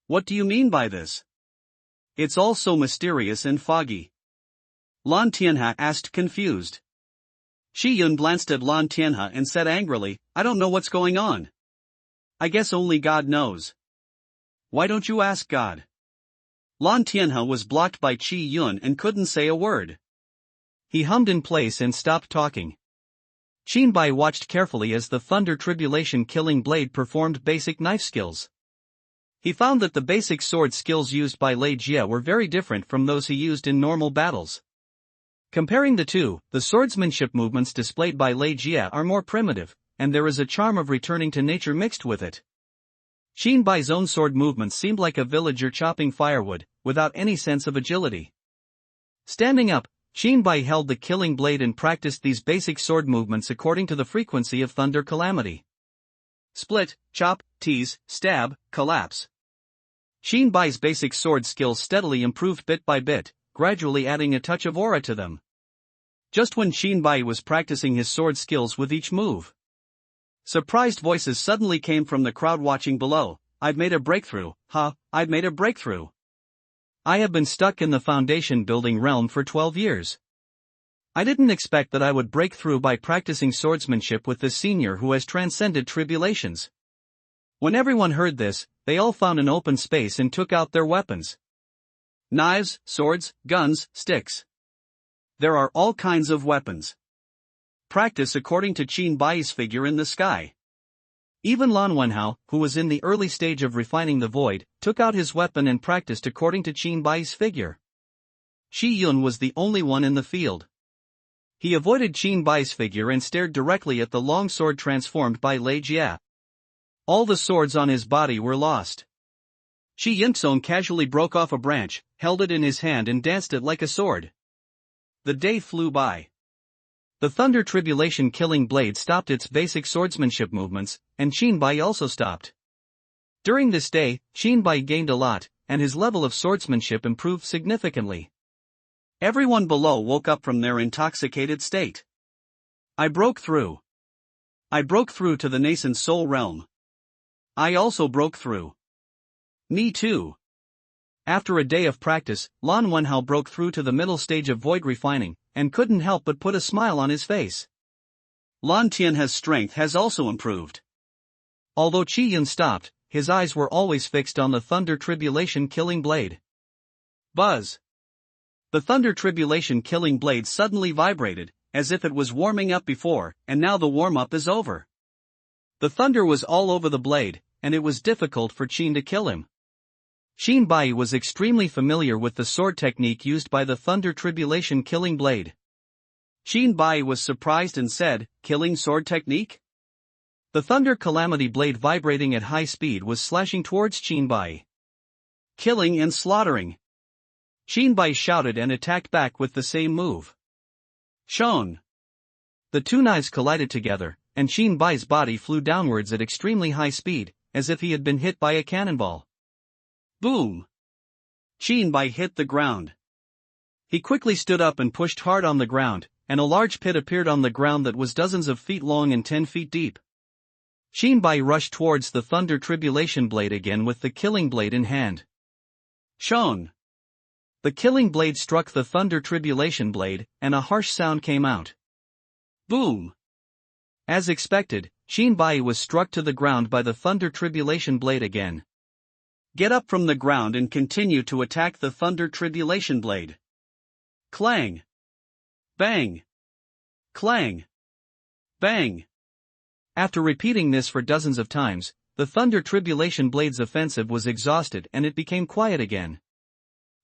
"What do you mean by this? It's all so mysterious and foggy." Lan Tianhe asked confused. Qi Yun glanced at Lan Tianhe and said angrily, "I don't know what's going on. I guess only God knows." "Why don't you ask God?" Lan Tianhe was blocked by Qi Yun and couldn't say a word. He hummed in place and stopped talking. Jinbai watched carefully as the thunder tribulation killing blade performed basic knife skills. He found that the basic sword skills used by Lei Jie were very different from those he used in normal battles. Comparing the two, the swordsmanship movements displayed by Lei Jie are more primitive, and there is a charm of returning to nature mixed with it. Shinbai's own sword movements seemed like a villager chopping firewood, without any sense of agility. Standing up, Shinbai held the killing blade and practiced these basic sword movements according to the frequency of thunder calamity. Split, chop, tease, stab, collapse. Shinbai's basic sword skills steadily improved bit by bit, gradually adding a touch of aura to them. Just when Shinbai was practicing his sword skills with each move, surprised voices suddenly came from the crowd watching below. "I've made a breakthrough, I've made a breakthrough. I have been stuck in the foundation building realm for 12 years. I didn't expect that I would break through by practicing swordsmanship with this senior who has transcended tribulations." When everyone heard this, they all found an open space and took out their weapons. Knives, swords, guns, sticks. There are all kinds of weapons. Practice according to Shinbai's figure in the sky. Even Lan Wenhao, who was in the early stage of refining the void, took out his weapon and practiced according to Shinbai's figure. Shi Yun was the only one in the field. He avoided Shinbai's figure and stared directly at the long sword transformed by Lei Jia. All the swords on his body were lost. Shi Yunxong casually broke off a branch, held it in his hand and danced it like a sword. The day flew by. The Thunder Tribulation killing blade stopped its basic swordsmanship movements, and Shinbai also stopped. During this day, Shinbai gained a lot, and his level of swordsmanship improved significantly. Everyone below woke up from their intoxicated state. I broke through. I broke through to the nascent soul realm. I also broke through. Me too. After a day of practice, Lan Wenhao broke through to the middle stage of void refining, and couldn't help but put a smile on his face. Lan Tianhe's strength has also improved. Although Qi Yun stopped, his eyes were always fixed on the Thunder Tribulation killing blade. Buzz! The Thunder Tribulation killing blade suddenly vibrated, as if it was warming up before, and now the warm-up is over. The thunder was all over the blade, and it was difficult for Qin to kill him. Shinbai was extremely familiar with the sword technique used by the Thunder Tribulation killing blade. Shinbai was surprised and said, "Killing sword technique?" The Thunder Calamity blade vibrating at high speed was slashing towards Shinbai. Killing and slaughtering. Shinbai shouted and attacked back with the same move. Shone! The two knives collided together, and Shinbai's body flew downwards at extremely high speed, as if he had been hit by a cannonball. Boom! Shinbai hit the ground. He quickly stood up and pushed hard on the ground, and a large pit appeared on the ground that was dozens of feet long and 10 feet deep. Shinbai rushed towards the Thunder Tribulation blade again with the killing blade in hand. Shone! The killing blade struck the Thunder Tribulation blade, and a harsh sound came out. Boom! As expected, Shinbai was struck to the ground by the Thunder Tribulation blade again. Get up from the ground and continue to attack the Thunder Tribulation blade. Clang! Bang! Clang! Bang! After repeating this for dozens of times, the Thunder Tribulation blade's offensive was exhausted and it became quiet again.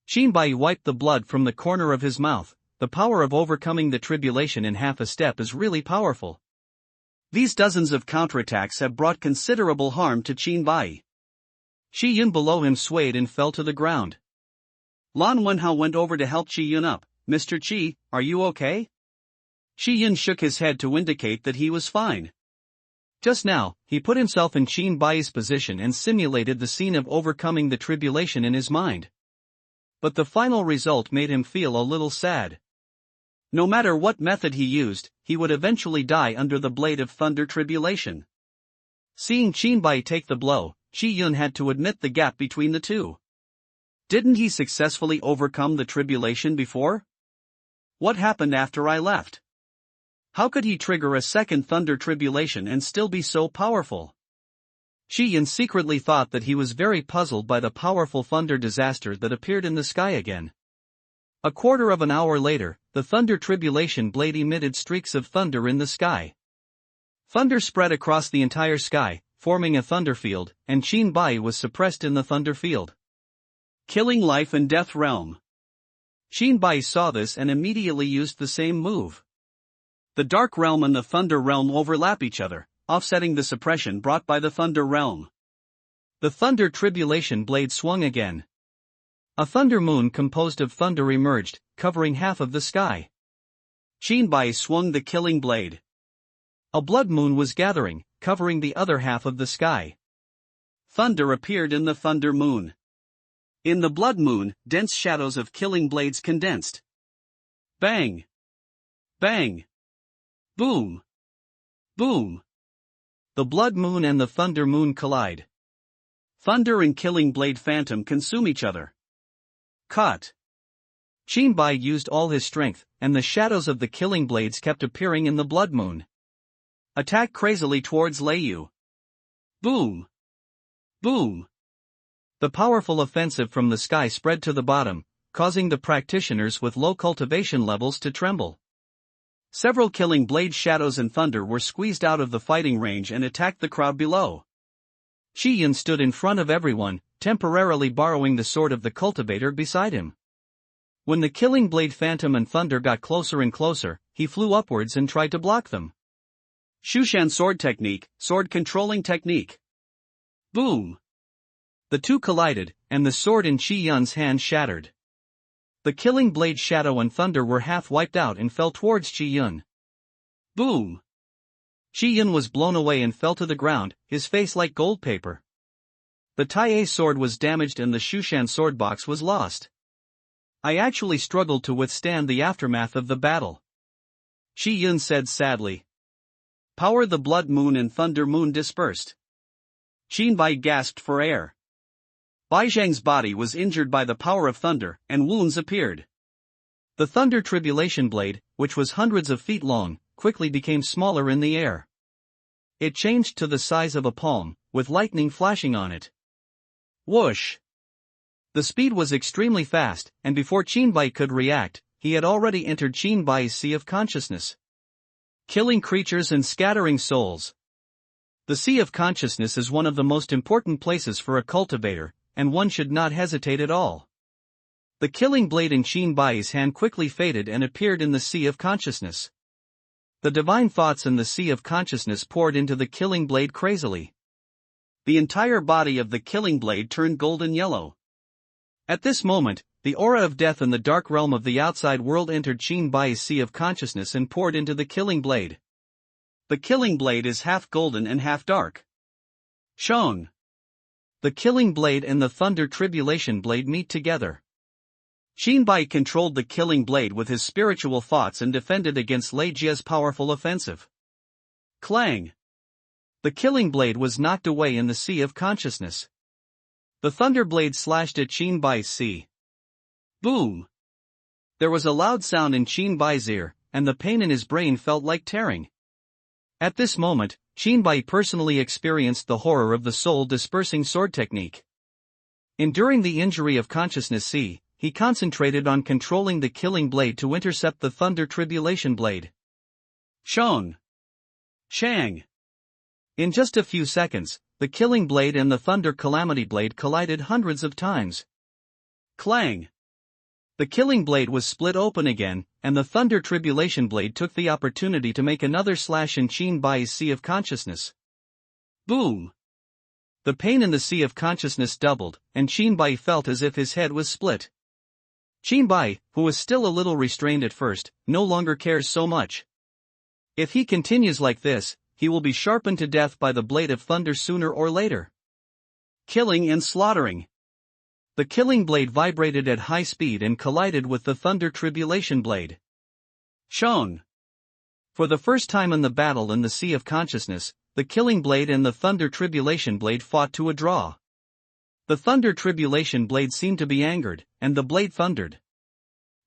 Shinbai wiped the blood from the corner of his mouth. The power of overcoming the tribulation in half a step is really powerful. These dozens of counterattacks have brought considerable harm to Shinbai. Shi Yun below him swayed and fell to the ground. Lan Wenhao went over to help Shi Yun up. "Mr. Qi, are you okay?" Shi Yun shook his head to indicate that he was fine. Just now, he put himself in Shinbai's position and simulated the scene of overcoming the tribulation in his mind. But the final result made him feel a little sad. No matter what method he used, he would eventually die under the blade of Thunder Tribulation. Seeing Shinbai take the blow, Shi Yun had to admit the gap between the two. Didn't he successfully overcome the tribulation before? What happened after I left? How could he trigger a second Thunder Tribulation and still be so powerful? Shi Yun secretly thought that he was very puzzled by the powerful thunder disaster that appeared in the sky again. A quarter of an hour later, the Thunder Tribulation blade emitted streaks of thunder in the sky. Thunder spread across the entire sky, forming a thunder field, and Shinbai was suppressed in the thunder field. Killing life and death realm. Shinbai saw this and immediately used the same move. The dark realm and the thunder realm overlap each other, offsetting the suppression brought by the thunder realm. The thunder tribulation blade swung again. A thunder moon composed of thunder emerged, covering half of the sky. Jinbai swung the killing blade. A blood moon was gathering, covering the other half of the sky. Thunder appeared in the thunder moon. In the blood moon, dense shadows of killing blades condensed. Bang! Bang! Boom! Boom! The blood moon and the thunder moon collide. Thunder and killing blade phantom consume each other. Cut! Jinbai used all his strength, and the shadows of the killing blades kept appearing in the blood moon. Attack crazily towards Leiyu. Boom! Boom! The powerful offensive from the sky spread to the bottom, causing the practitioners with low cultivation levels to tremble. Several killing blade shadows and thunder were squeezed out of the fighting range and attacked the crowd below. Chi-Yun stood in front of everyone, temporarily borrowing the sword of the cultivator beside him. When the killing blade phantom and thunder got closer and closer, he flew upwards and tried to block them. Shushan sword technique, sword controlling technique. Boom! The two collided, and the sword in Chi-Yun's hand shattered. The killing blade shadow and thunder were half wiped out and fell towards Chi-Yun. Boom! Chi-Yun was blown away and fell to the ground, his face like gold paper. The Tai sword was damaged and the Shushan sword box was lost. I actually struggled to withstand the aftermath of the battle. Chi-Yun said sadly. Power the blood moon and thunder moon dispersed. Jinbai gasped for air. Baizhang's body was injured by the power of thunder, and wounds appeared. The thunder tribulation blade, which was hundreds of feet long, quickly became smaller in the air. It changed to the size of a palm, with lightning flashing on it. Whoosh! The speed was extremely fast, and before Jinbai could react, he had already entered Jinbai's sea of consciousness. Killing creatures and scattering souls. The sea of consciousness is one of the most important places for a cultivator, and one should not hesitate at all. The killing blade in Jinbai's hand quickly faded and appeared in the sea of consciousness. The divine thoughts in the sea of consciousness poured into the killing blade crazily. The entire body of the killing blade turned golden yellow. At this moment, the aura of death in the dark realm of the outside world entered Jinbai's sea of consciousness and poured into the killing blade. The killing blade is half golden and half dark. Shong! The killing blade and the thunder tribulation blade meet together. Jinbai controlled the killing blade with his spiritual thoughts and defended against Lei Jie's powerful offensive. Clang! The killing blade was knocked away in the sea of consciousness. The thunder blade slashed at Jinbai's sea. Boom! There was a loud sound in Jinbai's ear, and the pain in his brain felt like tearing. At this moment, Jinbai personally experienced the horror of the soul-dispersing sword technique. Enduring the injury of consciousness sea, he concentrated on controlling the killing blade to intercept the thunder tribulation blade. Shong! Shang! In just a few seconds, the killing blade and the thunder calamity blade collided hundreds of times. Clang! The killing blade was split open again, and the thunder tribulation blade took the opportunity to make another slash in Jinbai's sea of consciousness. Boom! The pain in the sea of consciousness doubled, and Jinbai felt as if his head was split. Jinbai, who was still a little restrained at first, no longer cares so much. If he continues like this, he will be sharpened to death by the blade of thunder sooner or later. Killing and slaughtering. The killing blade vibrated at high speed and collided with the thunder tribulation blade. Shong! For the first time in the battle in the sea of consciousness, the killing blade and the thunder tribulation blade fought to a draw. The thunder tribulation blade seemed to be angered, and the blade thundered.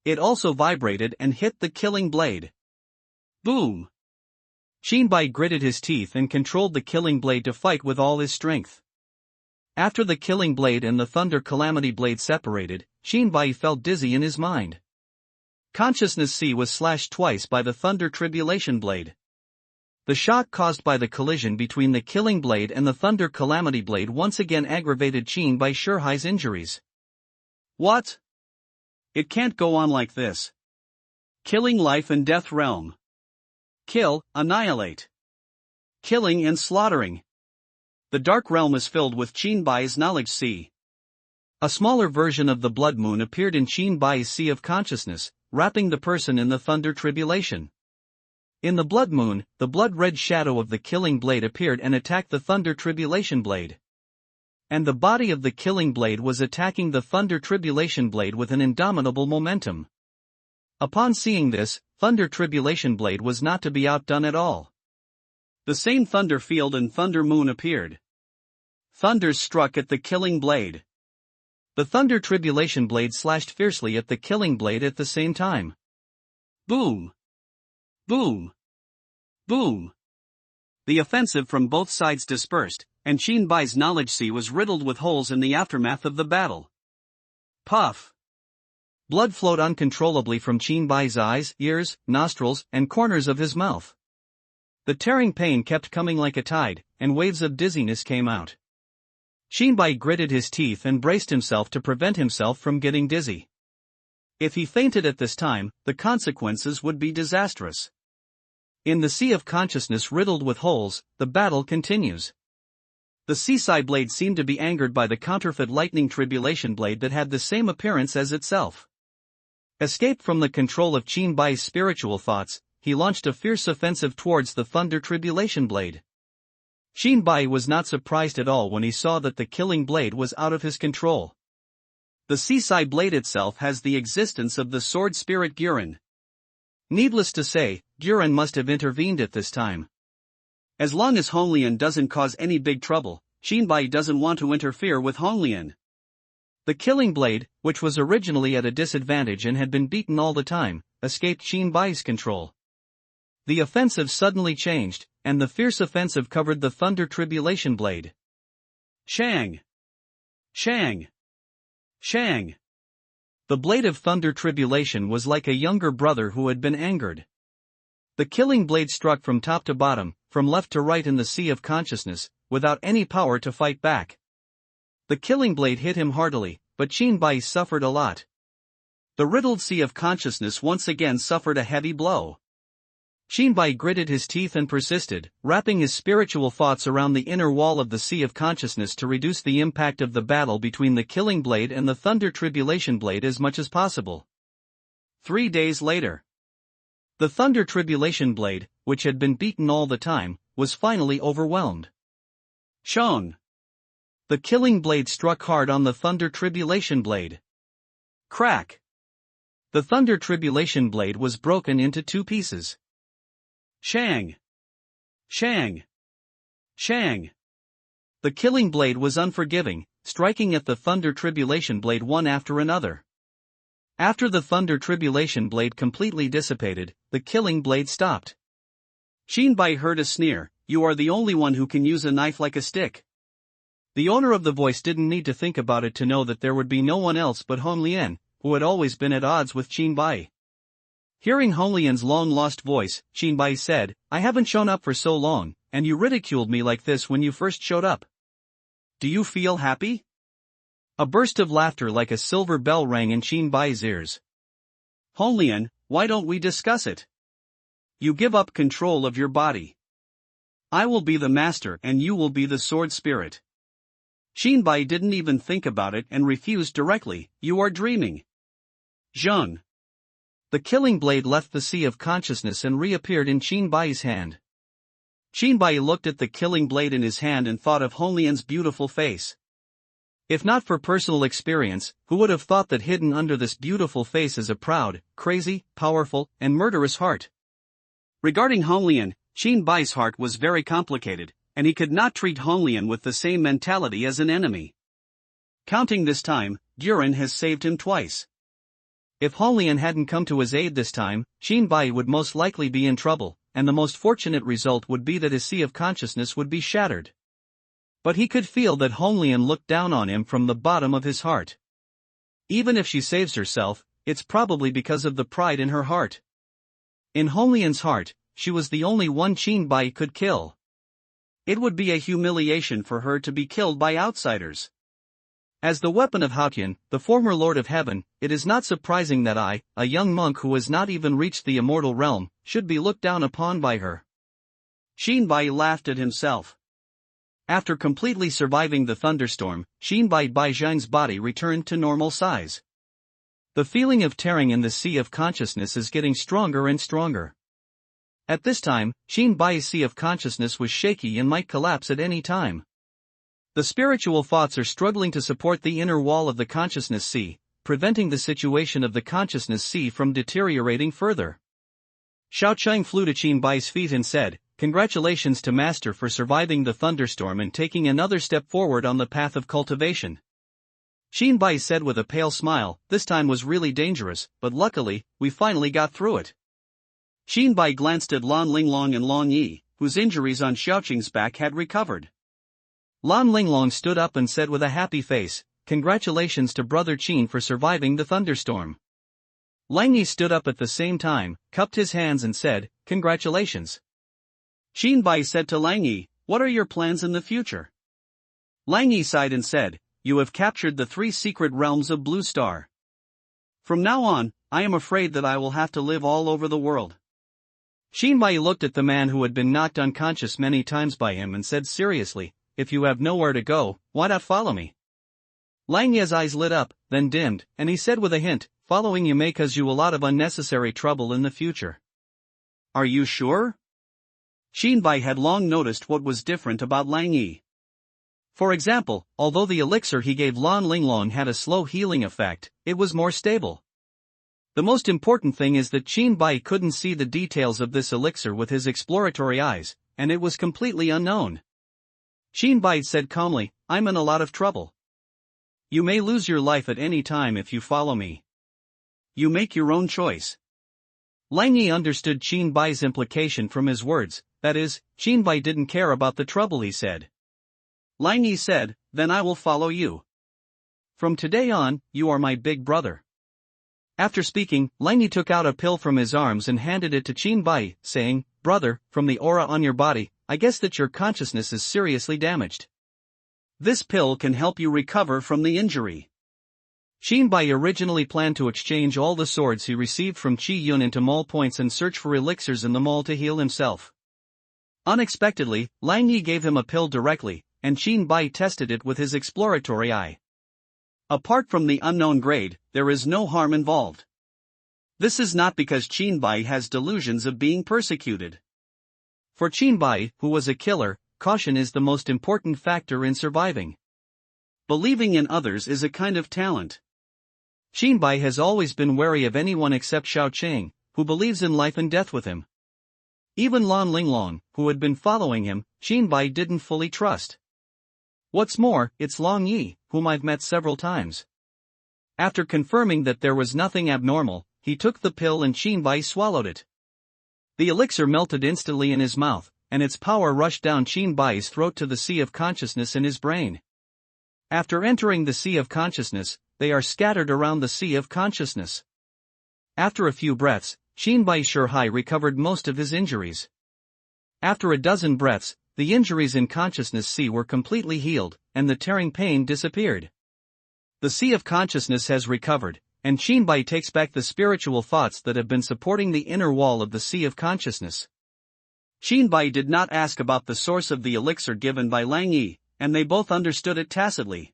It also vibrated and hit the killing blade. Boom! Jinbai gritted his teeth and controlled the killing blade to fight with all his strength. After the killing blade and the thunder calamity blade separated, Jinbai felt dizzy in his mind. Consciousness sea was slashed twice by the thunder tribulation blade. The shock caused by the collision between the killing blade and the thunder calamity blade once again aggravated Jinbai Shihai's injuries. What? It can't go on like this. Killing life and death realm. Kill, annihilate. Killing and slaughtering. The dark realm is filled with Qinbai's knowledge sea. A smaller version of the blood moon appeared in Qinbai's sea of consciousness, wrapping the person in the thunder tribulation. In the blood moon, the blood-red shadow of the killing blade appeared and attacked the thunder tribulation blade. And the body of the killing blade was attacking the thunder tribulation blade with an indomitable momentum. Upon seeing this, thunder tribulation blade was not to be outdone at all. The same thunder field and thunder moon appeared. Thunders struck at the killing blade. The thunder tribulation blade slashed fiercely at the killing blade at the same time. Boom! Boom! Boom! The offensive from both sides dispersed, and Qinbai's knowledge sea was riddled with holes in the aftermath of the battle. Puff! Blood flowed uncontrollably from Qinbai's eyes, ears, nostrils, and corners of his mouth. The tearing pain kept coming like a tide, and waves of dizziness came out. Qinbai gritted his teeth and braced himself to prevent himself from getting dizzy. If he fainted at this time, the consequences would be disastrous. In the sea of consciousness riddled with holes, the battle continues. The seaside blade seemed to be angered by the counterfeit lightning tribulation blade that had the same appearance as itself. Escaped from the control of Qinbai's spiritual thoughts, he launched a fierce offensive towards the thunder tribulation blade. Qinbai was not surprised at all when he saw that the killing blade was out of his control. The seaside blade itself has the existence of the sword spirit Guren. Needless to say, Guren must have intervened at this time. As long as Honglian doesn't cause any big trouble, Qinbai doesn't want to interfere with Honglian. The killing blade, which was originally at a disadvantage and had been beaten all the time, escaped Qinbai's control. The offensive suddenly changed, and the fierce offensive covered the thunder tribulation blade. Shang! Shang! Shang! The blade of thunder tribulation was like a younger brother who had been angered. The killing blade struck from top to bottom, from left to right in the sea of consciousness, without any power to fight back. The killing blade hit him heartily, but Qinbai suffered a lot. The riddled sea of consciousness once again suffered a heavy blow. Qinbai gritted his teeth and persisted, wrapping his spiritual thoughts around the inner wall of the sea of consciousness to reduce the impact of the battle between the killing blade and the thunder tribulation blade as much as possible. 3 days later, the thunder tribulation blade, which had been beaten all the time, was finally overwhelmed. Shong! The killing blade struck hard on the thunder tribulation blade. Crack! The thunder tribulation blade was broken into 2 pieces. Shang! Shang! Shang! The killing blade was unforgiving, striking at the thunder tribulation blade one after another. After the thunder tribulation blade completely dissipated, the killing blade stopped. Qinbai heard a sneer, "You are the only one who can use a knife like a stick." The owner of the voice didn't need to think about it to know that there would be no one else but Honglian, who had always been at odds with Qinbai. Hearing Honglian's long-lost voice, Qinbai said, "I haven't shown up for so long, and you ridiculed me like this when you first showed up. Do you feel happy?" A burst of laughter like a silver bell rang in Qinbai's ears. "Honglian, why don't we discuss it? You give up control of your body. I will be the master and you will be the sword spirit." Qinbai didn't even think about it and refused directly, "You are dreaming." Zheng. The killing blade left the sea of consciousness and reappeared in Qinbai's hand. Qinbai looked at the killing blade in his hand and thought of Honglian's beautiful face. If not for personal experience, who would have thought that hidden under this beautiful face is a proud, crazy, powerful, and murderous heart? Regarding Honglian, Qinbai's heart was very complicated, and he could not treat Honglian with the same mentality as an enemy. Counting this time, Guren has saved him twice. If Honglian hadn't come to his aid this time, Qinbai would most likely be in trouble, and the most fortunate result would be that his sea of consciousness would be shattered. But he could feel that Honglian looked down on him from the bottom of his heart. Even if she saves herself, it's probably because of the pride in her heart. In Honglian's heart, she was the only one Qinbai could kill. It would be a humiliation for her to be killed by outsiders. As the weapon of Haotian, the former Lord of Heaven, it is not surprising that I, a young monk who has not even reached the immortal realm, should be looked down upon by her. Qinbai laughed at himself. After completely surviving the thunderstorm, Xinbai Baizhang's body returned to normal size. The feeling of tearing in the sea of consciousness is getting stronger and stronger. At this time, Xinbai's sea of consciousness was shaky and might collapse at any time. The spiritual thoughts are struggling to support the inner wall of the consciousness sea, preventing the situation of the consciousness sea from deteriorating further. Xiaocheng flew to Xinbai's feet and said, "Congratulations to Master for surviving the thunderstorm and taking another step forward on the path of cultivation." Xinbai said with a pale smile, "This time was really dangerous, but luckily, we finally got through it." Xinbai glanced at Lan Linglong and Long Yi, whose injuries on Xiaocheng's back had recovered. Lan Linglong stood up and said with a happy face, "Congratulations to Brother Qin for surviving the thunderstorm." Lang Yi stood up at the same time, cupped his hands and said, "Congratulations." Xinbai said to Lang Yi, "What are your plans in the future?" Lang Yi sighed and said, "You have captured the 3 secret realms of Blue Star. From now on, I am afraid that I will have to live all over the world." Xinbai looked at the man who had been knocked unconscious many times by him and said seriously, "If you have nowhere to go, why not follow me?" Lang Yi's eyes lit up, then dimmed, and he said with a hint, "Following you may cause you a lot of unnecessary trouble in the future." "Are you sure?" Xinbai had long noticed what was different about Lang Yi. For example, although the elixir he gave Lan Linglong had a slow healing effect, it was more stable. The most important thing is that Xinbai couldn't see the details of this elixir with his exploratory eyes, and it was completely unknown. Xinbai said calmly, "I'm in a lot of trouble. You may lose your life at any time if you follow me. You make your own choice." Lang Yi understood Xinbai's implication from his words, that is, Xinbai didn't care about the trouble he said. Lang Yi said, "Then I will follow you. From today on, you are my big brother." After speaking, Lang Yi took out a pill from his arms and handed it to Xinbai, saying, "Brother, from the aura on your body, I guess that your consciousness is seriously damaged. This pill can help you recover from the injury." Xinbai originally planned to exchange all the swords he received from Qi Yun into mall points and search for elixirs in the mall to heal himself. Unexpectedly, Lang Yi gave him a pill directly, and Xinbai tested it with his exploratory eye. Apart from the unknown grade, there is no harm involved. This is not because Xinbai has delusions of being persecuted. For Xinbai, who was a killer, caution is the most important factor in surviving. Believing in others is a kind of talent. Xinbai has always been wary of anyone except Xiaocheng, who believes in life and death with him. Even Lan Linglong, who had been following him, Xinbai didn't fully trust. What's more, it's Long Yi, whom I've met several times. After confirming that there was nothing abnormal, he took the pill and Xinbai swallowed it. The elixir melted instantly in his mouth, and its power rushed down Xinbai's throat to the sea of consciousness in his brain. After entering the sea of consciousness, they are scattered around the sea of consciousness. After a few breaths, Xinbai Shihai recovered most of his injuries. After a dozen breaths, the injuries in consciousness sea were completely healed, and the tearing pain disappeared. The sea of consciousness has recovered, and Xinbai takes back the spiritual thoughts that have been supporting the inner wall of the sea of consciousness. Xinbai did not ask about the source of the elixir given by Lang Yi, and they both understood it tacitly.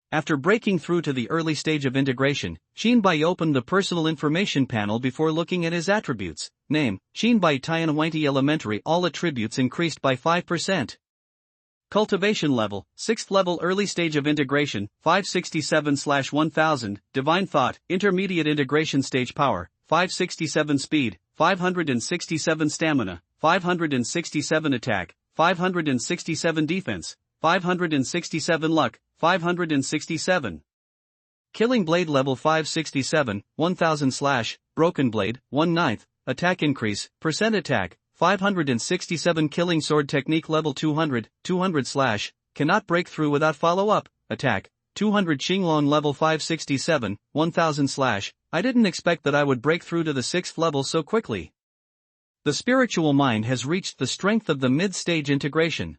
After breaking through to the early stage of integration, Xinbai opened the personal information panel before looking at his attributes. Name, Xinbai Tianhuiti Elementary. All attributes increased by 5%. Cultivation level, 6th level. Early stage of integration, 567/1000. Divine thought, intermediate integration stage. Power, 567. Speed, 567. Stamina, 567. Attack, 567. Defense, 567. Luck, 567. Killing blade level 567, 1000/. Broken blade, 1/9. Attack increase, percent attack, 567. Killing sword technique level 200, 200/. Cannot break through without follow-up. Attack, 200. Xinglong level 567, 1000/. I didn't expect that I would break through to the 6th level so quickly. The spiritual mind has reached the strength of the mid-stage integration.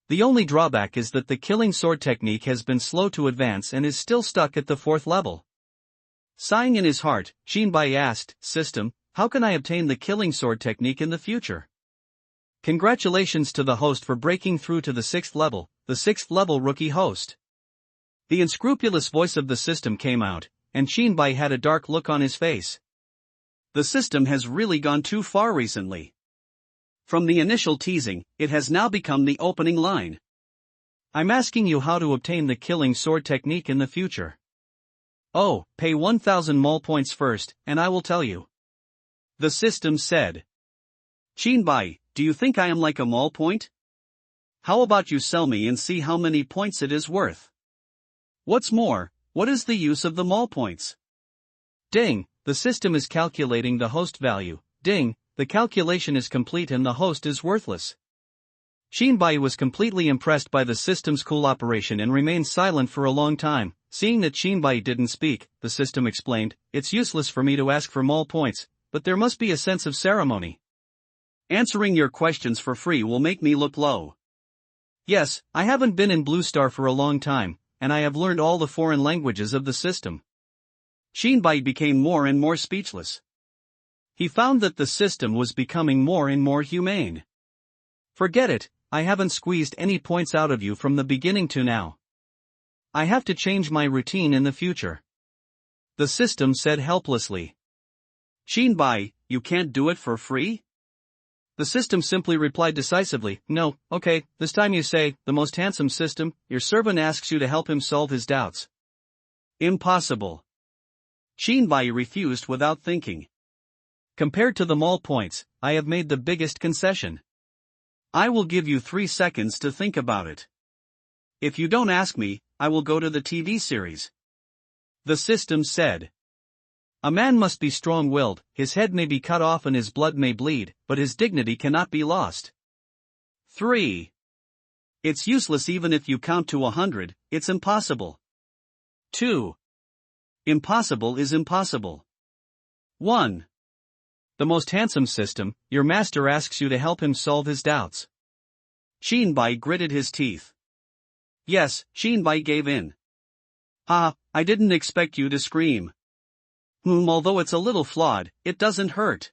The only drawback is that the killing sword technique has been slow to advance and is still stuck at the 4th level. Sighing in his heart, Xinbai asked, "System, how can I obtain the killing sword technique in the future?" Congratulations to the host for breaking through to the 6th level, the 6th level rookie host. The unscrupulous voice of the system came out, and Shinbai had a dark look on his face. The system has really gone too far recently. From the initial teasing, it has now become the opening line. I'm asking you how to obtain the killing sword technique in the future. Oh, pay 1000 mole points first, and I will tell you. The system said. Shinbai, do you think I am like a mole point? How about you sell me and see how many points it is worth? What's more, what is the use of the mole points? Ding, the system is calculating the host value. Ding, the calculation is complete and the host is worthless. Shinbai was completely impressed by the system's cool operation and remained silent for a long time. Seeing that Shinbai didn't speak, the system explained, it's useless for me to ask for mole points, but there must be a sense of ceremony. Answering your questions for free will make me look low. Yes, I haven't been in Blue Star for a long time, and I have learned all the foreign languages of the system. Shinbai became more and more speechless. He found that the system was becoming more and more humane. Forget it, I haven't squeezed any points out of you from the beginning to now. I have to change my routine in the future. The system said helplessly. Shinbai, you can't do it for free? The system simply replied decisively, no, okay, this time you say, the most handsome system, your servant asks you to help him solve his doubts. Impossible. Shinbai refused without thinking. Compared to the mole points, I have made the biggest concession. I will give you 3 seconds to think about it. If you don't ask me, I will go to the TV series. The system said. A man must be strong-willed, his head may be cut off and his blood may bleed, but his dignity cannot be lost. 3. It's useless even if you count to 100, it's impossible. 2. Impossible is impossible. 1. The most handsome system, your master asks you to help him solve his doubts. Shinbai gritted his teeth. Yes, Shinbai gave in. I didn't expect you to scream. Although it's a little flawed, it doesn't hurt.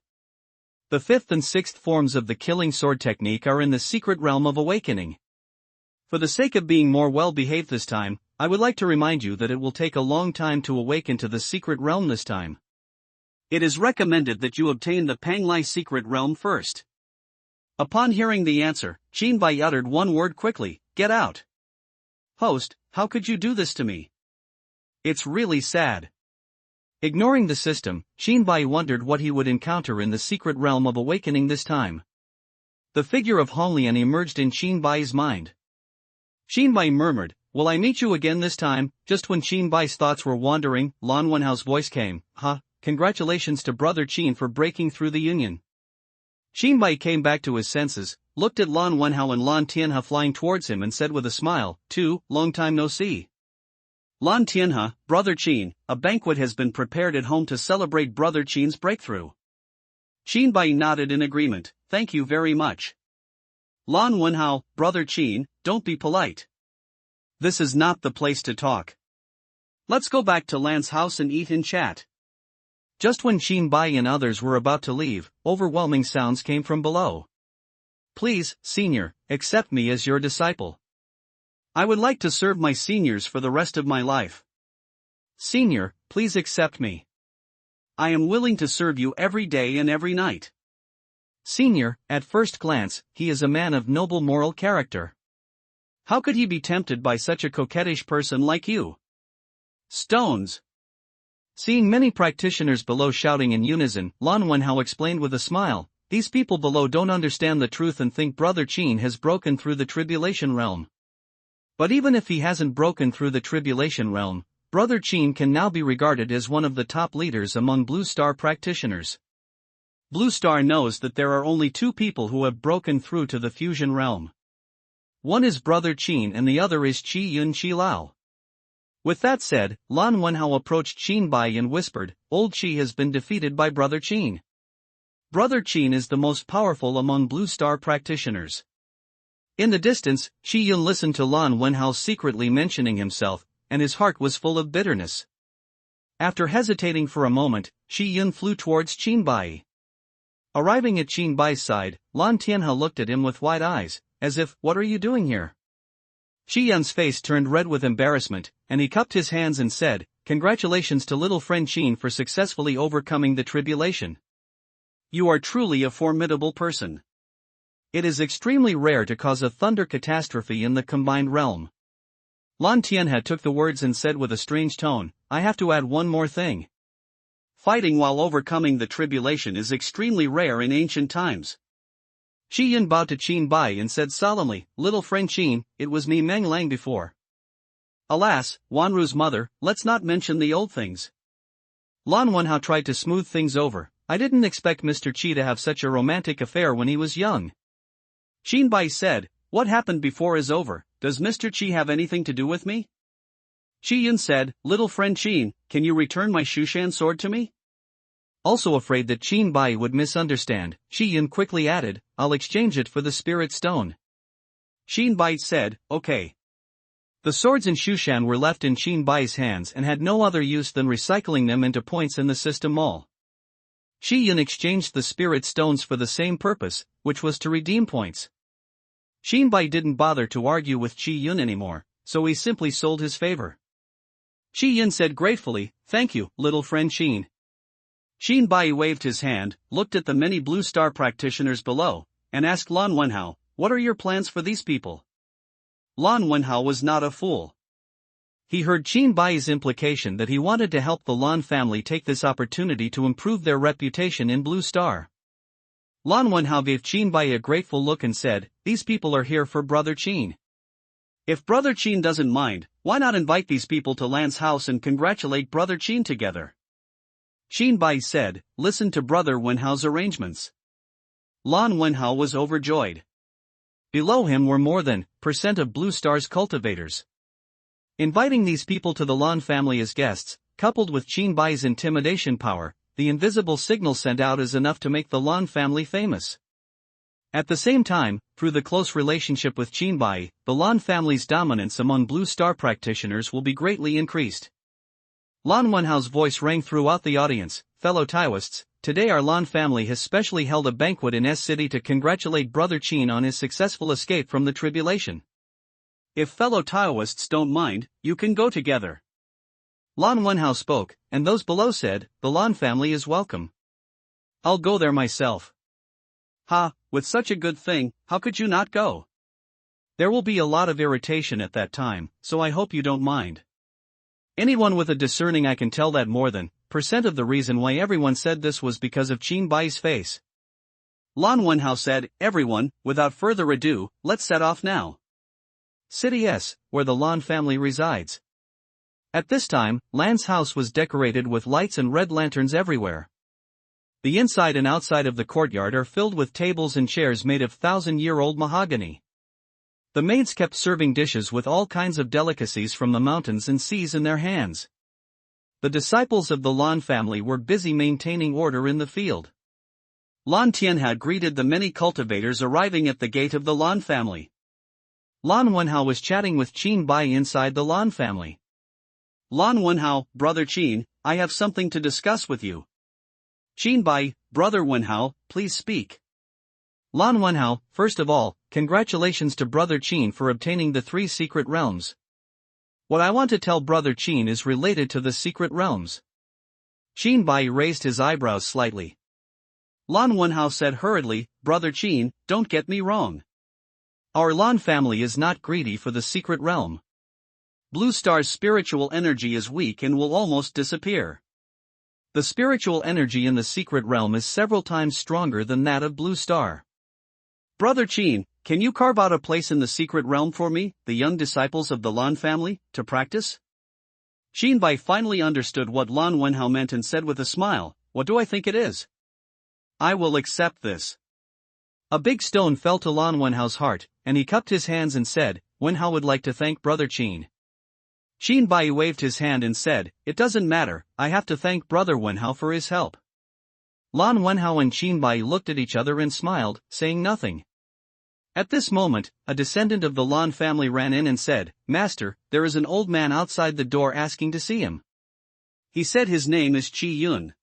The 5th and 6th forms of the killing sword technique are in the secret realm of awakening. For the sake of being more well-behaved this time, I would like to remind you that it will take a long time to awaken to the secret realm this time. It is recommended that you obtain the Panglai secret realm first. Upon hearing the answer, Shinbai uttered one word quickly, get out. Host, how could you do this to me? It's really sad. Ignoring the system, Shinbai wondered what he would encounter in the secret realm of awakening this time. The figure of Honglian emerged in Shinbai's mind. Shinbai murmured, will I meet you again this time? Just when Shinbai's thoughts were wandering, Lan Wenhao's voice came, congratulations to Brother Qin for breaking through the union. Shinbai came back to his senses, looked at Lan Wenhao and Lan Tianhe flying towards him and said with a smile, long time no see. Lan Tianhe, Brother Qin, a banquet has been prepared at home to celebrate Brother Qin's breakthrough. Shinbai nodded in agreement, thank you very much. Lan Wenhao, Brother Qin, don't be polite. This is not the place to talk. Let's go back to Lan's house and eat and chat. Just when Shinbai and others were about to leave, overwhelming sounds came from below. Please, senior, accept me as your disciple. I would like to serve my seniors for the rest of my life. Senior, please accept me. I am willing to serve you every day and every night. Senior, at first glance, he is a man of noble moral character. How could he be tempted by such a coquettish person like you? Stones. Seeing many practitioners below shouting in unison, Lan Wenhao explained with a smile, these people below don't understand the truth and think Brother Qin has broken through the tribulation realm. But even if he hasn't broken through the tribulation realm, Brother Qin can now be regarded as one of the top leaders among Blue Star practitioners. Blue Star knows that there are only 2 people who have broken through to the fusion realm. One is Brother Qin and the other is Qi Yun Qi Lao. With that said, Lan Wenhao approached Shinbai and whispered, Old Qi has been defeated by Brother Qin. Brother Qin is the most powerful among Blue Star practitioners. In the distance, Qi Yun listened to Lan Wenhao secretly mentioning himself, and his heart was full of bitterness. After hesitating for a moment, Qi Yun flew towards Shinbai. Arriving at Qin Bai's side, Lan Tianhe looked at him with wide eyes, as if, "What are you doing here?" Shi Yun's face turned red with embarrassment, and he cupped his hands and said, "Congratulations to little friend Qin for successfully overcoming the tribulation. You are truly a formidable person. It is extremely rare to cause a thunder catastrophe in the combined realm." Lan Tianhe took the words and said with a strange tone, "I have to add one more thing. Fighting while overcoming the tribulation is extremely rare in ancient times." Shi Yun bowed to Qin Bai and said solemnly, "Little friend Qin, it was me Meng Lang before." "Alas, Wanru's mother, let's not mention the old things." Lan Wenhao tried to smooth things over. "I didn't expect Mr. Qi to have such a romantic affair when he was young." Qin Bai said, "What happened before is over. Does Mr. Qi have anything to do with me?" Shi Yun said, "Little friend Qin, can you return my Shushan sword to me?" Also afraid that Qin Bai would misunderstand, Shi Yun quickly added, "I'll exchange it for the spirit stone." Qin Bai said, "Okay." The swords in Shushan were left in Qin Bai's hands and had no other use than recycling them into points in the system mall. Shi Yun exchanged the spirit stones for the same purpose, which was to redeem points. Qin Bai didn't bother to argue with Shi Yun anymore, so he simply sold his favor. Shi Yun said gratefully, "Thank you, little friend Qin." Qin Bai waved his hand, looked at the many Blue Star practitioners below, and asked Lan Wenhao, "What are your plans for these people?" Lan Wenhao was not a fool. He heard Qin Bai's implication that he wanted to help the Lan family take this opportunity to improve their reputation in Blue Star. Lan Wenhao gave Qin Bai a grateful look and said, "These people are here for Brother Qin. If Brother Qin doesn't mind, why not invite these people to Lan's house and congratulate Brother Qin together?" Qin Bai said, "Listen to Brother Wenhao's arrangements." Lan Wenhao was overjoyed. Below him were more than % of Blue Star's cultivators. Inviting these people to the Lan family as guests, coupled with Qin Bai's intimidation power, the invisible signal sent out is enough to make the Lan family famous. At the same time, through the close relationship with Qin Bai, the Lan family's dominance among Blue Star practitioners will be greatly increased. Lan Wenhao's voice rang throughout the audience, "Fellow Taoists, today our Lan family has specially held a banquet in S City to congratulate Brother Qin on his successful escape from the tribulation. If fellow Taoists don't mind, you can go together." Lan Wenhao spoke, and those below said, "The Lan family is welcome. I'll go there myself." "Ha, with such a good thing, how could you not go?" "There will be a lot of irritation at that time, so I hope you don't mind." Anyone with a discerning eye can tell that more than % of the reason why everyone said this was because of Qin Bai's face. Lan Wenhao said, "Everyone, without further ado, let's set off now." City S, where the Lan family resides. At this time, Lan's house was decorated with lights and red lanterns everywhere. The inside and outside of the courtyard are filled with tables and chairs made of 1,000-year-old mahogany. The maids kept serving dishes with all kinds of delicacies from the mountains and seas in their hands. The disciples of the Lan family were busy maintaining order in the field. Lan Tianhe greeted the many cultivators arriving at the gate of the Lan family. Lan Wenhao was chatting with Qin Bai inside the Lan family. Lan Wenhao, "Brother Qin, I have something to discuss with you." Qin Bai, "Brother Wenhao, please speak." Lan Wenhao, "First of all, congratulations to Brother Qin for obtaining the 3 secret realms. What I want to tell Brother Qin is related to the secret realms." Qin Bai raised his eyebrows slightly. Lan Wenhao said hurriedly, "Brother Qin, don't get me wrong. Our Lan family is not greedy for the secret realm. Blue Star's spiritual energy is weak and will almost disappear. The spiritual energy in the secret realm is several times stronger than that of Blue Star. Brother Qin, can you carve out a place in the secret realm for me, the young disciples of the Lan family, to practice?" Qin Bai finally understood what Lan Wenhao meant and said with a smile, "What do I think it is? I will accept this." A big stone fell to Lan Wenhao's heart, and he cupped his hands and said, "Wenhao would like to thank Brother Qin." Qin Bai waved his hand and said, "It doesn't matter, I have to thank Brother Wenhao for his help." Lan Wenhao and Qin Bai looked at each other and smiled, saying nothing. At this moment, a descendant of the Lan family ran in and said, "Master, there is an old man outside the door asking to see him. He said his name is Qi Yun."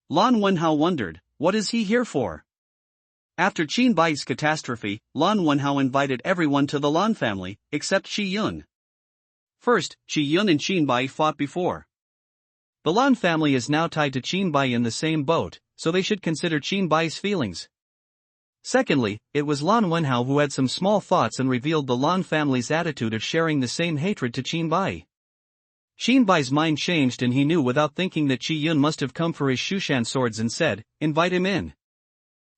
Lan Wenhao wondered, what is he here for? After Qin Bai's catastrophe, Lan Wenhao invited everyone to the Lan family, except Qi Yun. First, Qi Yun and Qin Bai fought before. The Lan family is now tied to Qin Bai in the same boat, so they should consider Qin Bai's feelings. Secondly, it was Lan Wenhao who had some small thoughts and revealed the Lan family's attitude of sharing the same hatred to Qin Bai. Qin Bai's mind changed and he knew without thinking that Qi Yun must have come for his Shushan swords and said, "Invite him in."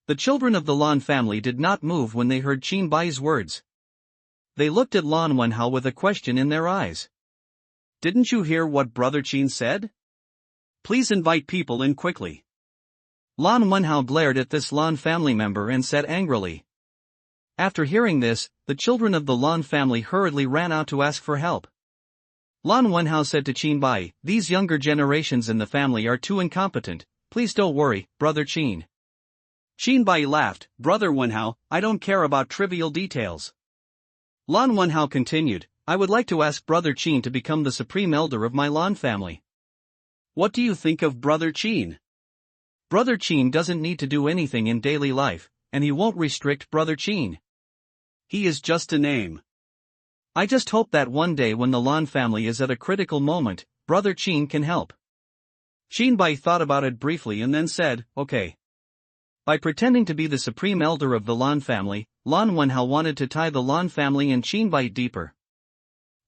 The children of the Lan family did not move when they heard Qin Bai's words. They looked at Lan Wenhao with a question in their eyes. "Didn't you hear what Brother Qin said? Please invite people in quickly." Lan Wenhao glared at this Lan family member and said angrily. After hearing this, the children of the Lan family hurriedly ran out to ask for help. Lan Wenhao said to Qin Bai, "These younger generations in the family are too incompetent, please don't worry, Brother Qin." Qin Bai laughed, "Brother Wenhao, I don't care about trivial details." Lan Wenhao continued, "I would like to ask Brother Qin to become the supreme elder of my Lan family. What do you think of Brother Qin? Brother Qin doesn't need to do anything in daily life, and he won't restrict Brother Qin. He is just a name. I just hope that one day when the Lan family is at a critical moment, Brother Qin can help." Qin Bai thought about it briefly and then said, "Okay." By pretending to be the supreme elder of the Lan family, Lan Wenhao wanted to tie the Lan family and Qin Bai deeper.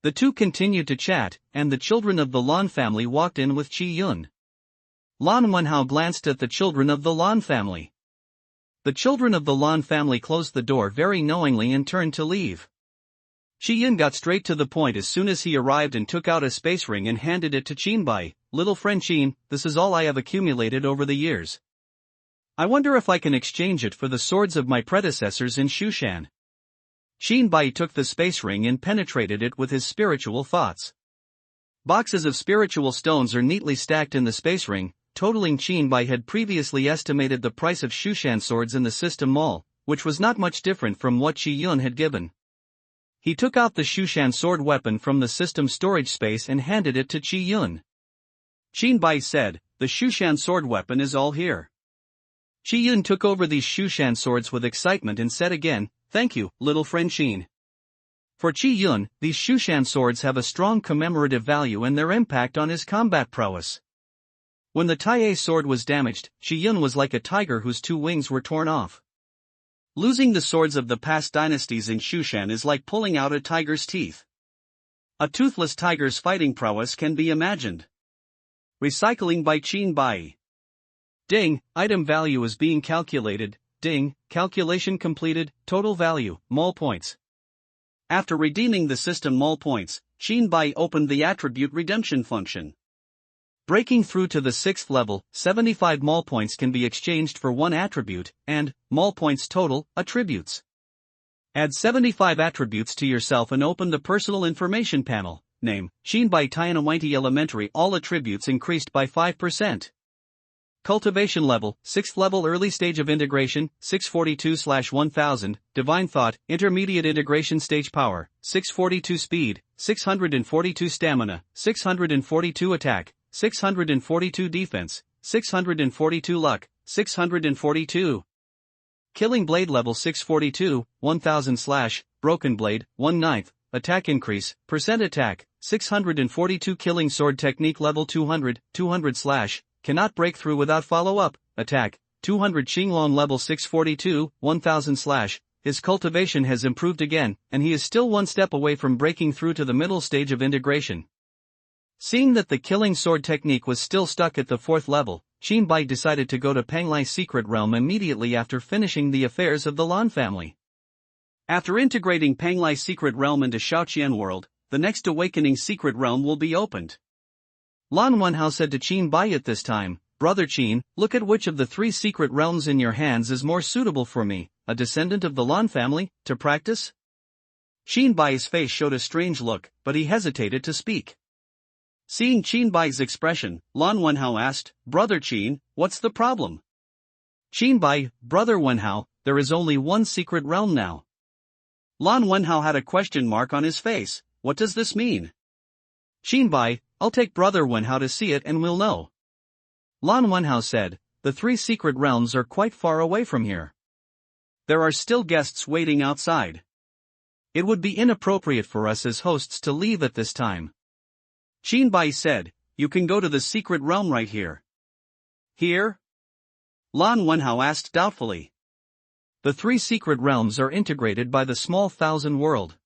The two continued to chat, and the children of the Lan family walked in with Qi Yun. Lan Wenhao glanced at the children of the Lan family. The children of the Lan family closed the door very knowingly and turned to leave. Qi Yun got straight to the point as soon as he arrived and took out a space ring and handed it to Qin Bai. "Little friend Qin, this is all I have accumulated over the years. I wonder if I can exchange it for the swords of my predecessors in Shushan." Qin Bai took the space ring and penetrated it with his spiritual thoughts. Boxes of spiritual stones are neatly stacked in the space ring, totaling. Qin Bai had previously estimated the price of Shushan swords in the system mall, which was not much different from what Qi Yun had given. He took out the Shushan sword weapon from the system storage space and handed it to Qi Yun. Qin Bai said, "The Shushan sword weapon is all here." Qi Yun took over these Shushan swords with excitement and said again, "Thank you, little friend Qin." For Qi Yun, these Shushan swords have a strong commemorative value and their impact on his combat prowess. When the Taiye sword was damaged, Qi Yun was like a tiger whose two wings were torn off. Losing the swords of the past dynasties in Shushan is like pulling out a tiger's teeth. A toothless tiger's fighting prowess can be imagined. Recycling by Qin Bai. Ding, item value is being calculated. Ding, calculation completed, total value, mall points. After redeeming the system mall points, Qin Bai opened the attribute redemption function. Breaking through to the 6th level, 75 mall points can be exchanged for one attribute, and, mall points total, attributes. Add 75 attributes to yourself and open the personal information panel. Name, Qin Bai Tianawinti Elementary. All attributes increased by 5%. Cultivation level, 6th level. Early stage of integration, 642/1000, Divine Thought. Intermediate integration stage. Power, 642 speed, 642 stamina, 642 attack, 642 defense, 642 luck, 642. Killing blade level 642, 1000/, broken blade, 1/9, attack increase, percent attack, 642. Killing sword technique level 200, 200/, cannot break through without follow-up, attack, 200. Xinglong level 642, 1000/, his cultivation has improved again, and he is still one step away from breaking through to the middle stage of integration. Seeing that the killing sword technique was still stuck at the 4th level, Qin Bai decided to go to Panglai Secret Realm immediately after finishing the affairs of the Lan family. After integrating Panglai Secret Realm into Shaoqian World, the next awakening secret realm will be opened. Lan Wenhao said to Qin Bai at this time, "Brother Qin, look at which of the 3 secret realms in your hands is more suitable for me, a descendant of the Lan family, to practice?" Qin Bai's face showed a strange look, but he hesitated to speak. Seeing Qin Bai's expression, Lan Wenhao asked, "Brother Qin, what's the problem?" Qin Bai, "Brother Wenhao, there is only one secret realm now." Lan Wenhao had a question mark on his face. What does this mean? Qin Bai, "I'll take Brother Wenhao to see it and we'll know." Lan Wenhao said, the 3 secret realms are quite far away from here. There are still guests waiting outside. It would be inappropriate for us as hosts to leave at this time. Bai said, you can go to the secret realm right here. Here? Lan Wenhao asked doubtfully. The 3 secret realms are integrated by the small thousand world.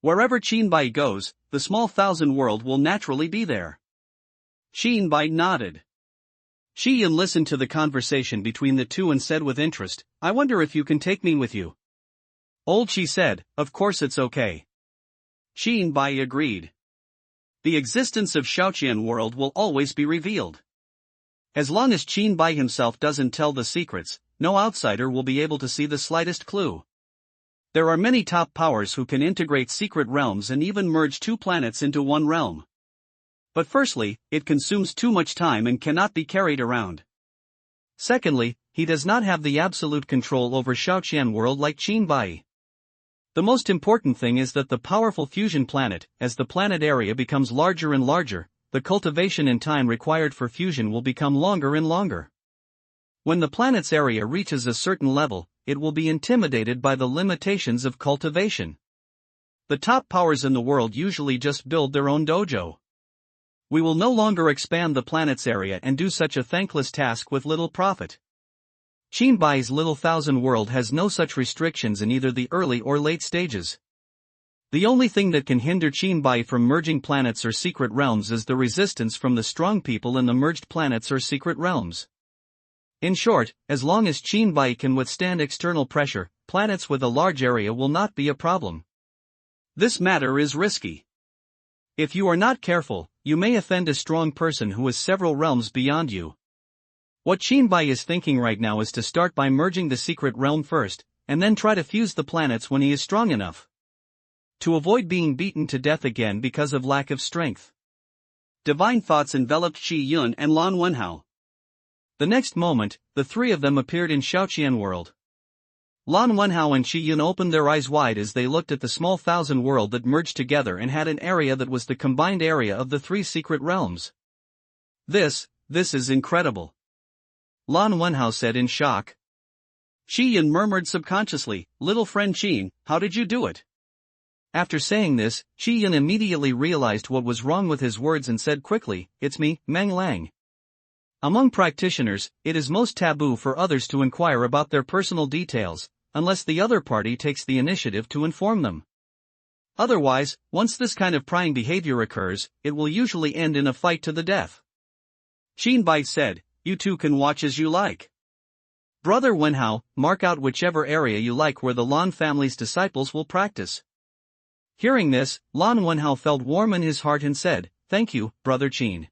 Wherever Bai goes, the small thousand world will naturally be there. Bai nodded. Shi Yun listened to the conversation between the two and said with interest, I wonder if you can take me with you. Old Shi said, of course it's okay. Bai agreed. The existence of Shaoqian world will always be revealed. As long as Bai himself doesn't tell the secrets, no outsider will be able to see the slightest clue. There are many top powers who can integrate secret realms and even merge 2 planets into one realm. But firstly, it consumes too much time and cannot be carried around. Secondly, he does not have the absolute control over Shaoqian world like Bai. The most important thing is that the powerful fusion planet, as the planet area becomes larger and larger, the cultivation and time required for fusion will become longer and longer. When the planet's area reaches a certain level, it will be intimidated by the limitations of cultivation. The top powers in the world usually just build their own dojo. We will no longer expand the planet's area and do such a thankless task with little profit. Bai's little thousand world has no such restrictions in either the early or late stages. The only thing that can hinder Bai from merging planets or secret realms is the resistance from the strong people in the merged planets or secret realms. In short, as long as Bai can withstand external pressure, planets with a large area will not be a problem. This matter is risky. If you are not careful, you may offend a strong person who is several realms beyond you. What Bai is thinking right now is to start by merging the secret realm first, and then try to fuse the planets when he is strong enough. To avoid being beaten to death again because of lack of strength. Divine thoughts enveloped Shi Yun and Lan Wenhao. The next moment, the 3 of them appeared in Shaoqian world. Lan Wenhao and Shi Yun opened their eyes wide as they looked at the small thousand world that merged together and had an area that was the combined area of the 3 secret realms. This is incredible. Lan Wenhao said in shock. Shi Yun murmured subconsciously, little friend Qin, how did you do it? After saying this, Shi Yun immediately realized what was wrong with his words and said quickly, it's me, Meng Lang. Among practitioners, it is most taboo for others to inquire about their personal details, unless the other party takes the initiative to inform them. Otherwise, once this kind of prying behavior occurs, it will usually end in a fight to the death. Bai said, you two can watch as you like. Brother Wenhao, mark out whichever area you like where the Lan family's disciples will practice. Hearing this, Lan Wenhao felt warm in his heart and said, thank you, Brother Qin.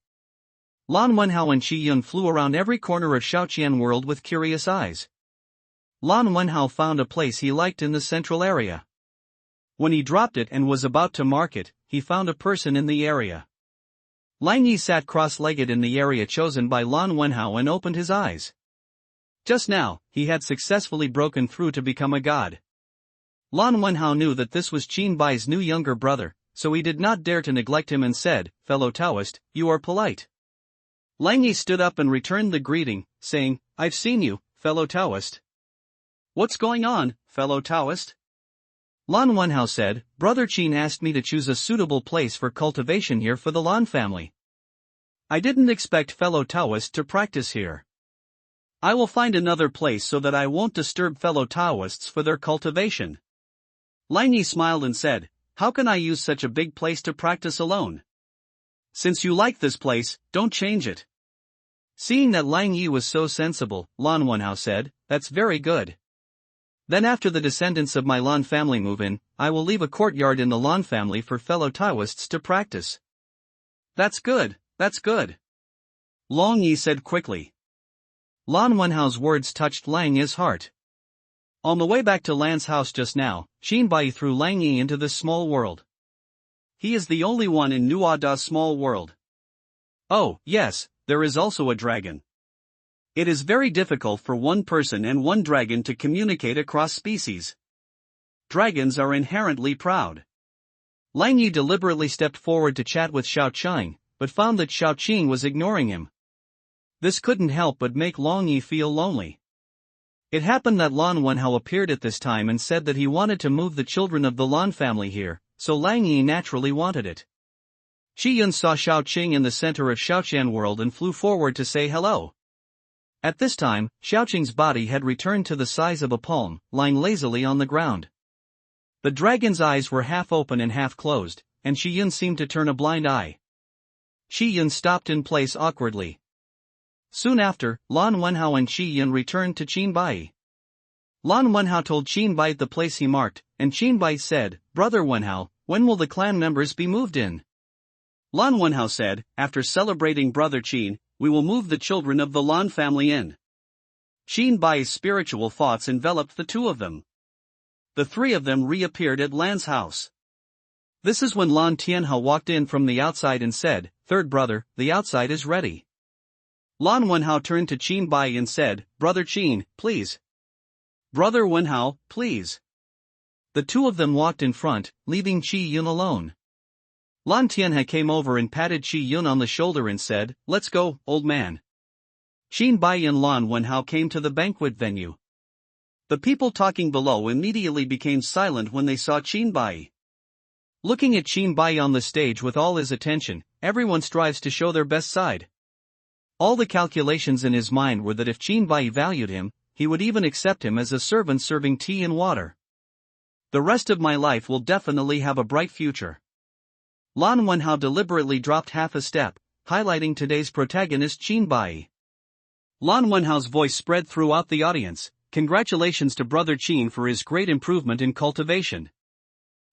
Lan Wenhao and Shi Yun flew around every corner of Shaoqian world with curious eyes. Lan Wenhao found a place he liked in the central area. When he dropped it and was about to mark it, he found a person in the area. Lang Yi sat cross-legged in the area chosen by Lan Wenhao and opened his eyes. Just now, he had successfully broken through to become a god. Lan Wenhao knew that this was Bai's new younger brother, so he did not dare to neglect him and said, fellow Taoist, you are polite. Lang Yi stood up and returned the greeting, saying, I've seen you, fellow Taoist. What's going on, fellow Taoist? Lan Wenhao said, Brother Qin asked me to choose a suitable place for cultivation here for the Lan family. I didn't expect fellow Taoists to practice here. I will find another place so that I won't disturb fellow Taoists for their cultivation. Lang Yi smiled and said, how can I use such a big place to practice alone? Since you like this place, don't change it. Seeing that Lang Yi was so sensible, Lan Wenhao said, that's very good. Then after the descendants of my Lan family move in, I will leave a courtyard in the Lan family for fellow Taoists to practice. That's good, that's good. Lang Yi said quickly. Lan Wenhao's words touched Lang Yi's heart. On the way back to Lan's house just now, Bai threw Lang Yi into this small world. He is the only one in Nuada's small world. Oh, yes, there is also a dragon. It is very difficult for one person and one dragon to communicate across species. Dragons are inherently proud. Lang Yi deliberately stepped forward to chat with Xiao Qing, but found that Xiao Qing was ignoring him. This couldn't help but make Long Yi feel lonely. It happened that Lan Wenhao appeared at this time and said that he wanted to move the children of the Lan family here, so Lang Yi naturally wanted it. Shi Yun saw Xiao Qing in the center of Xiaoqian world and flew forward to say hello. At this time, Xiaoqing's body had returned to the size of a palm, lying lazily on the ground. The dragon's eyes were half open and half closed, and Shi Yun seemed to turn a blind eye. Shi Yun stopped in place awkwardly. Soon after, Lan Wenhao and Shi Yun returned to Qinbai. Lan Wenhao told Qinbai the place he marked, and Qinbai said, "Brother Wenhao, when will the clan members be moved in?" Lan Wenhao said, "After celebrating Brother Qin, we will move the children of the Lan family in." Qinbai's spiritual thoughts enveloped the two of them. The three of them reappeared at Lan's house. This is when Lan Tianhe walked in from the outside and said, "Third brother, the outside is ready." Lan Wenhao turned to Qinbai and said, "Brother Qin, please." "Brother Wenhao, please." The two of them walked in front, leaving Qi Yun alone. Lan Tianhe came over and patted Qi Yun on the shoulder and said, "Let's go, old man." Qinbai and Lan Wenhao came to the banquet venue. The people talking below immediately became silent when they saw Qinbai. Looking at Qinbai on the stage with all his attention, everyone strives to show their best side. All the calculations in his mind were that if Qinbai valued him, he would even accept him as a servant serving tea and water. The rest of my life will definitely have a bright future. Lan Wenhao deliberately dropped half a step, highlighting today's protagonist Qinbai. Lan Wenhao's voice spread throughout the audience. Congratulations to Brother Qin for his great improvement in cultivation.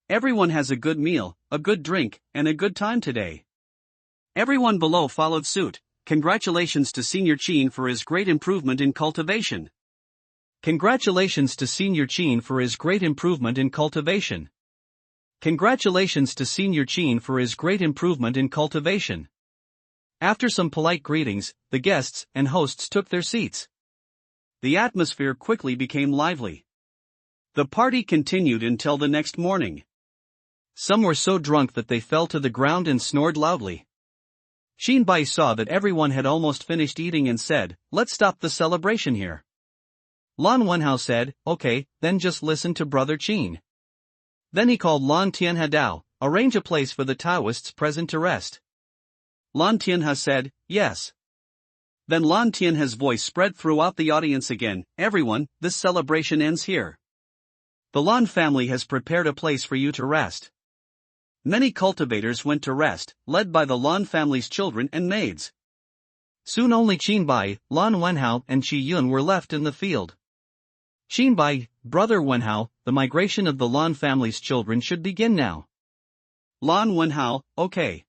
Everyone has a good meal, a good drink, and a good time today. Everyone below followed suit. Congratulations to Senior Qin for his great improvement in cultivation. Congratulations to Senior Qin for his great improvement in cultivation. Congratulations to Senior Qin for his great improvement in cultivation. After some polite greetings, the guests and hosts took their seats. The atmosphere quickly became lively. The party continued until the next morning. Some were so drunk that they fell to the ground and snored loudly. Qinbai saw that everyone had almost finished eating and said, "Let's stop the celebration here." Lan Wenhao said, "Okay, then just listen to Brother Qin." Then he called Lan Tianhe Dao, "Arrange a place for the Taoists present to rest." Lan Tianhe said, "Yes." Then Lan Tianhe's voice spread throughout the audience again, "Everyone, this celebration ends here. The Lan family has prepared a place for you to rest." Many cultivators went to rest, led by the Lan family's children and maids. Soon only Qinbai, Lan Wenhao, and Qi Yun were left in the field. Qinbai, "Brother Wenhao, the migration of the Lan family's children should begin now." Lan Wenhao, "Okay."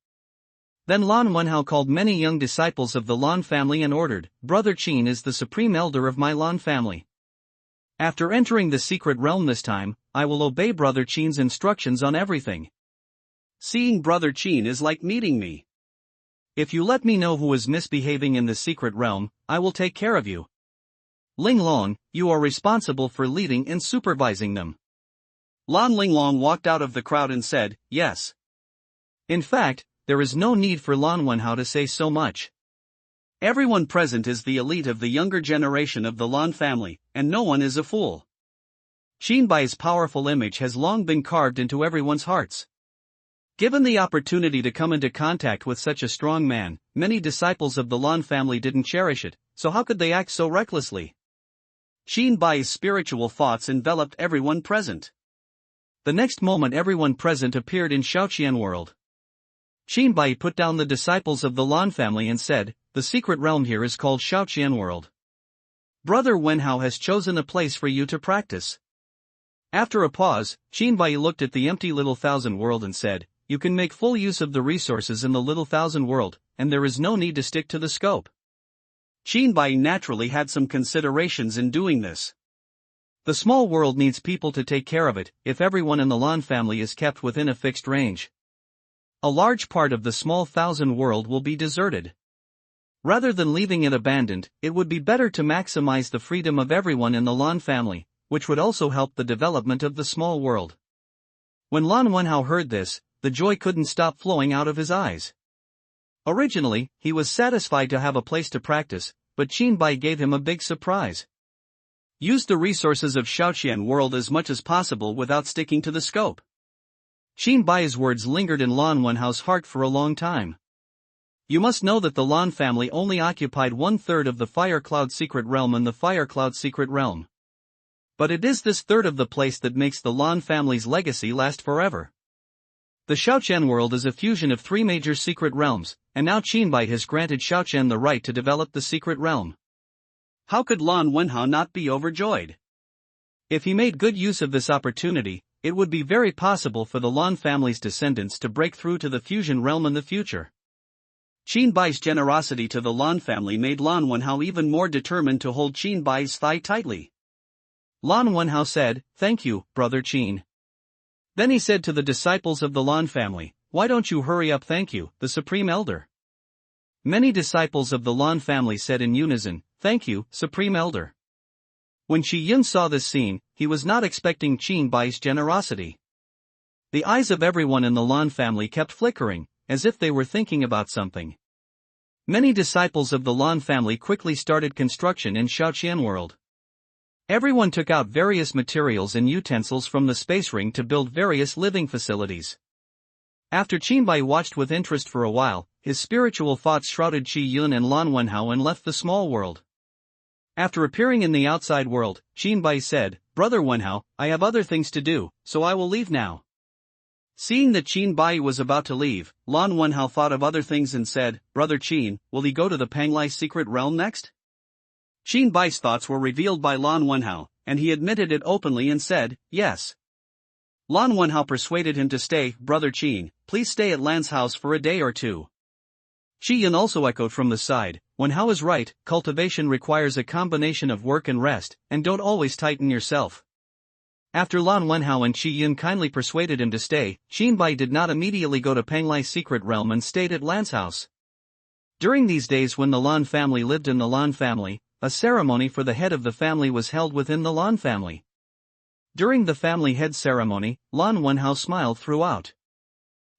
Then Lan Wenhao called many young disciples of the Lan family and ordered, "Brother Qin is the supreme elder of my Lan family. After entering the secret realm this time, I will obey Brother Qin's instructions on everything. Seeing Brother Qin is like meeting me. If you let me know who is misbehaving in the secret realm, I will take care of you. Linglong, you are responsible for leading and supervising them." Lan Linglong walked out of the crowd and said, "Yes." In fact, there is no need for Lan Wenhao to say so much. Everyone present is the elite of the younger generation of the Lan family, and no one is a fool. Qinbai's powerful image has long been carved into everyone's hearts. Given the opportunity to come into contact with such a strong man, many disciples of the Lan family didn't cherish it, so how could they act so recklessly? Qinbai's spiritual thoughts enveloped everyone present. The next moment everyone present appeared in Xiaoqian world. Qinbai put down the disciples of the Lan family and said, "The secret realm here is called Xiaoqian world. Brother Wenhao has chosen a place for you to practice." After a pause, Qinbai looked at the empty little thousand world and said, "You can make full use of the resources in the little thousand world, and there is no need to stick to the scope." Qinbai naturally had some considerations in doing this. The small world needs people to take care of it, if everyone in the Lan family is kept within a fixed range. A large part of the small thousand world will be deserted. Rather than leaving it abandoned, it would be better to maximize the freedom of everyone in the Lan family, which would also help the development of the small world. When Lan Wenhao heard this, the joy couldn't stop flowing out of his eyes. Originally, he was satisfied to have a place to practice, but Qin Bai gave him a big surprise. Use the resources of Shaoqian world as much as possible without sticking to the scope. Qin Bai's words lingered in Lan Wenhao's heart for a long time. You must know that the Lan family only occupied 1/3 of the Fire Cloud Secret Realm and the Fire Cloud Secret Realm. But it is this third of the place that makes the Lan family's legacy last forever. The Shaoqian world is a fusion of 3 major secret realms, and now Qin Bai has granted Shaoqian the right to develop the secret realm. How could Lan Wenhao not be overjoyed? If he made good use of this opportunity, it would be very possible for the Lan family's descendants to break through to the fusion realm in the future. Qin Bai's generosity to the Lan family made Lan Wenhao even more determined to hold Qin Bai's thigh tightly. Lan Wenhao said, "Thank you, brother Qin." Then he said to the disciples of the Lan family, "Why don't you hurry up? Thank you, the Supreme Elder." Many disciples of the Lan family said in unison, "Thank you, Supreme Elder." When Shi Yun saw this scene, he was not expecting Qin Bai's generosity. The eyes of everyone in the Lan family kept flickering, as if they were thinking about something. Many disciples of the Lan family quickly started construction in Shaoqian world. Everyone took out various materials and utensils from the space ring to build various living facilities. After Qin Bai watched with interest for a while, his spiritual thoughts shrouded Shi Yun and Lan Wenhao and left the small world. After appearing in the outside world, Qin Bai said, "Brother Wenhao, I have other things to do, so I will leave now." Seeing that Qin Bai was about to leave, Lan Wenhao thought of other things and said, "Brother Qin, will he go to the Panglai secret realm next?" Qin Bai's thoughts were revealed by Lan Wenhao, and he admitted it openly and said, "Yes." Lan Wenhao persuaded him to stay. "Brother Qin, please stay at Lan's house for a day or two." Shi Yun also echoed from the side, "Wenhao is right, cultivation requires a combination of work and rest, and don't always tighten yourself." After Lan Wenhao and Shi Yun kindly persuaded him to stay, Qin Bai did not immediately go to Panglai's secret realm and stayed at Lan's house. During these days when the Lan family lived in the Lan family, a ceremony for the head of the family was held within the Lan family. During the family head ceremony, Lan Wenhao smiled throughout.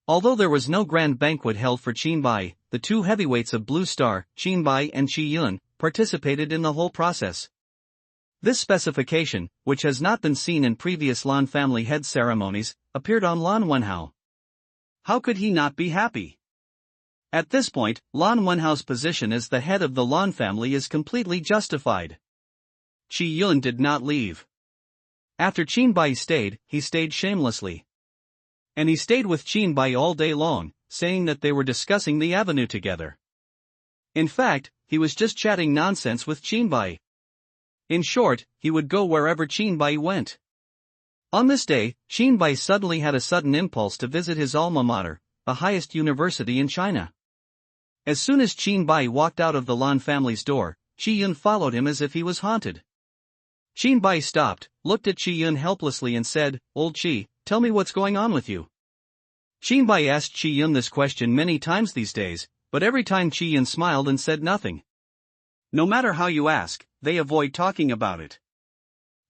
Although there was no grand banquet held for Qin Bai, the 2 heavyweights of Blue Star, Qin Bai and Shi Yun, participated in the whole process. This specification, which has not been seen in previous Lan family head ceremonies, appeared on Lan Wenhao. How could he not be happy? At this point, Lan Wenhao's position as the head of the Lan family is completely justified. Shi Yun did not leave. After Qin Bai stayed, he stayed shamelessly. And he stayed with Qin Bai all day long, saying that they were discussing the avenue together. In fact, he was just chatting nonsense with Qin Bai. In short, he would go wherever Qin Bai went. On this day, Qin Bai suddenly had a sudden impulse to visit his alma mater, the highest university in China. As soon as Qin Bai walked out of the Lan family's door, Shi Yun followed him as if he was haunted. Qin Bai stopped, looked at Shi Yun helplessly and said, "Old Qi, tell me what's going on with you." Qin Bai asked Shi Yun this question many times these days, but every time Shi Yun smiled and said nothing. No matter how you ask, they avoid talking about it.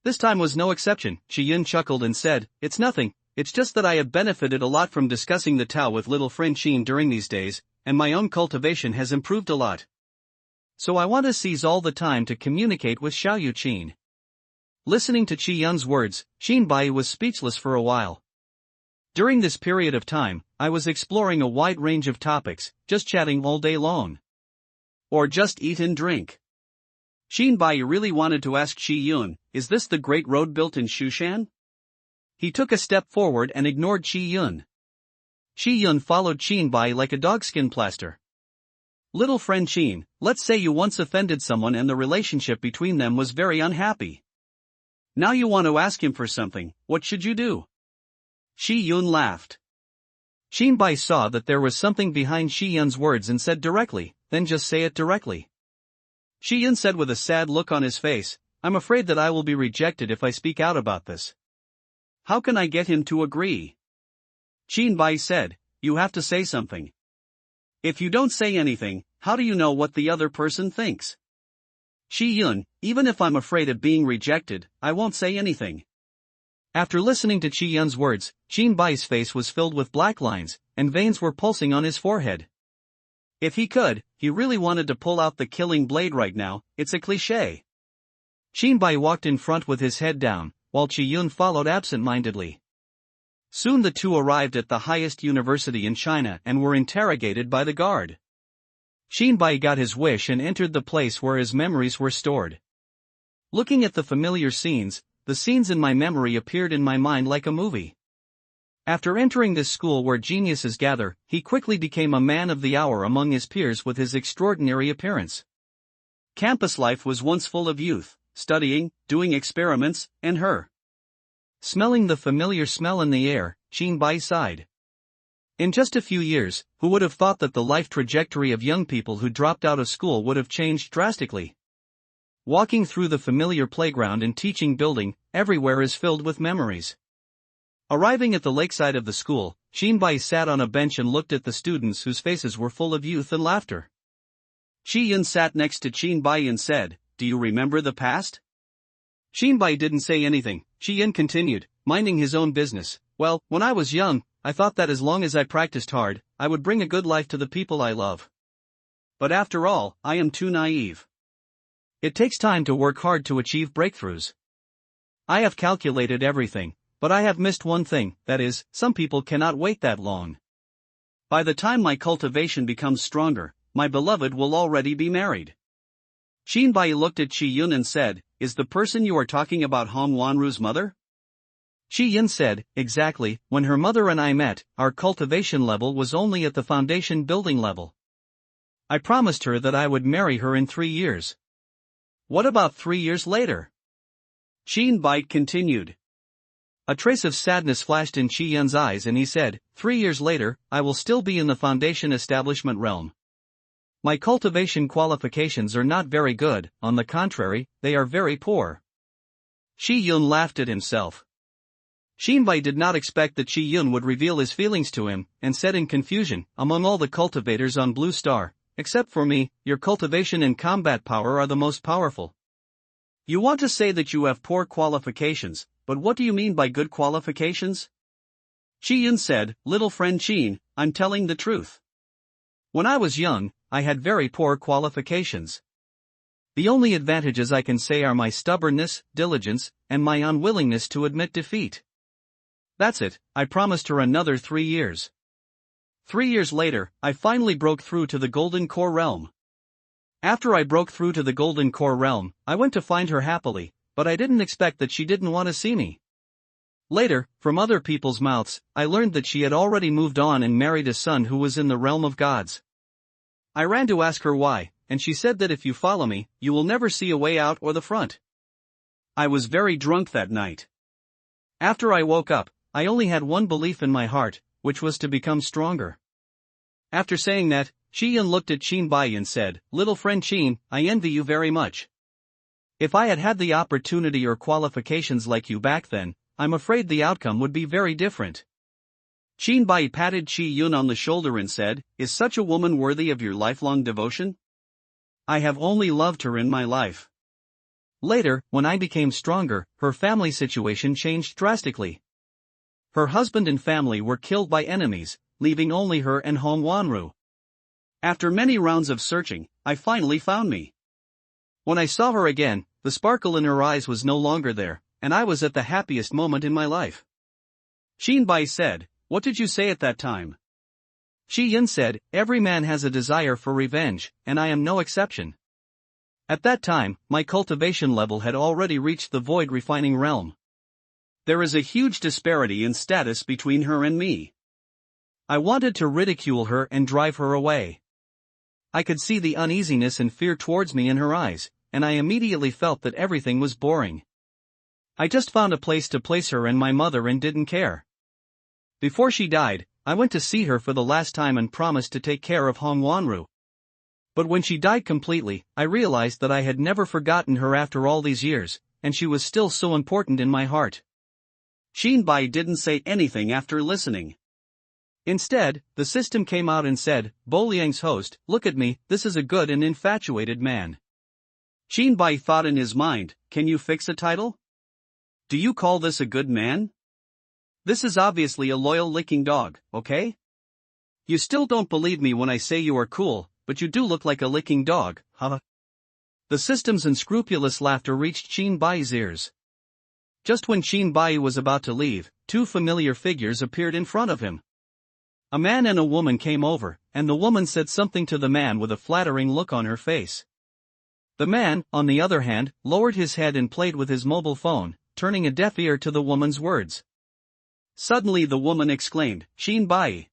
This time was no exception. Shi Yun chuckled and said, "It's nothing, it's just that I have benefited a lot from discussing the Tao with little friend Qin during these days, and my own cultivation has improved a lot. So I want to seize all the time to communicate with Xiaoyu Qin." Listening to Qi Yun's words, Qin Bai was speechless for a while. During this period of time, I was exploring a wide range of topics, just chatting all day long. Or just eat and drink. Qin Bai really wanted to ask Shi Yun, "Is this the great road built in Shushan?" He took a step forward and ignored Shi Yun. Shi Yun followed Qin Bai like a dogskin plaster. "Little friend Qin, let's say you once offended someone and the relationship between them was very unhappy. Now you want to ask him for something, what should you do?" Shi Yun laughed. Qin Bai saw that there was something behind Shi Yun's words and said directly, "Then just say it directly." Shi Yun said with a sad look on his face, "I'm afraid that I will be rejected if I speak out about this. How can I get him to agree?" Qin Bai said, "You have to say something. If you don't say anything, how do you know what the other person thinks?" "Shi Yun, even if I'm afraid of being rejected, I won't say anything." After listening to Qi Yun's words, Qin Bai's face was filled with black lines, and veins were pulsing on his forehead. If he could, he really wanted to pull out the killing blade right now. It's a cliché. Shinbai walked in front with his head down, while Chi-yun followed absent-mindedly. Soon the two arrived at the highest university in China and were interrogated by the guard. Shinbai got his wish and entered the place where his memories were stored. Looking at the familiar scenes, the scenes in my memory appeared in my mind like a movie. After entering this school where geniuses gather, he quickly became a man of the hour among his peers with his extraordinary appearance. Campus life was once full of youth, studying, doing experiments, and her. Smelling the familiar smell in the air, Shinbai sighed. In just a few years, who would have thought that the life trajectory of young people who dropped out of school would have changed drastically? Walking through the familiar playground and teaching building, everywhere is filled with memories. Arriving at the lakeside of the school, Shinbai sat on a bench and looked at the students whose faces were full of youth and laughter. Chi-yun sat next to Shinbai and said, "Do you remember the past?" Shinbai didn't say anything. Chi-yun continued, minding his own business. "Well, when I was young, I thought that as long as I practiced hard, I would bring a good life to the people I love. But after all, I am too naive. It takes time to work hard to achieve breakthroughs. I have calculated everything, but I have missed one thing, that is, some people cannot wait that long. By the time my cultivation becomes stronger, my beloved will already be married." Shinbai looked at Chi-yun and said, "Is the person you are talking about Hong Wanru's mother?" Chi-yun said, "Exactly. When her mother and I met, our cultivation level was only at the foundation building level. I promised her that I would marry her in 3 years." "What about 3 years later?" Shinbai continued. A trace of sadness flashed in Chi-yun's eyes and he said, 3 years later, I will still be in the foundation establishment realm. My cultivation qualifications are not very good, on the contrary, they are very poor." Chi-yun laughed at himself. Shinbai did not expect that Chi-yun would reveal his feelings to him, and said in confusion, "Among all the cultivators on Blue Star, except for me, your cultivation and combat power are the most powerful." "You want to say that you have poor qualifications, but what do you mean by good qualifications?" Chi-yun said, "Little friend Chin, I'm telling the truth. When I was young, I had very poor qualifications. The only advantages I can say are my stubbornness, diligence, and my unwillingness to admit defeat. That's it, I promised her another 3 years. 3 years later, I finally broke through to the Golden Core realm. After I broke through to the Golden Core realm, I went to find her happily, but I didn't expect that she didn't want to see me. Later, from other people's mouths, I learned that she had already moved on and married a son who was in the realm of gods. I ran to ask her why, and she said that if you follow me, you will never see a way out or the front. I was very drunk that night. After I woke up, I only had one belief in my heart, which was to become stronger." After saying that, Chi-yun looked at Shinbai and said, "Little friend Chin, I envy you very much. If I had had the opportunity or qualifications like you back then, I'm afraid the outcome would be very different." Shinbai patted Chi-yun on the shoulder and said, "Is such a woman worthy of your lifelong devotion?" "I have only loved her in my life." Later, when I became stronger, her family situation changed drastically. Her husband and family were killed by enemies, leaving only her and Hong Wanru. After many rounds of searching, I finally found me. When I saw her again, the sparkle in her eyes was no longer there, and I was at the happiest moment in my life. Shinbai said, "What did you say at that time?" Chi-yun said, "Every man has a desire for revenge, and I am no exception. At that time, my cultivation level had already reached the void refining realm. There is a huge disparity in status between her and me. I wanted to ridicule her and drive her away. I could see the uneasiness and fear towards me in her eyes, and I immediately felt that everything was boring. I just found a place to place her and my mother and didn't care. Before she died, I went to see her for the last time and promised to take care of Hong Wanru. But when she died completely, I realized that I had never forgotten her after all these years, and she was still so important in my heart." Shinbai didn't say anything after listening. Instead, the system came out and said, "Bo Liang's host, look at me, this is a good and infatuated man." Shinbai thought in his mind, "Can you fix a title? Do you call this a good man? This is obviously a loyal licking dog, okay? You still don't believe me when I say you are cool, but you do look like a licking dog, huh? The system's unscrupulous laughter reached Qin Bai's ears. Just when Qin Bai was about to leave, two familiar figures appeared in front of him. A man and a woman came over, and the woman said something to the man with a flattering look on her face. The man, on the other hand, lowered his head and played with his mobile phone, turning a deaf ear to the woman's words. Suddenly the woman exclaimed, "Qin Bai."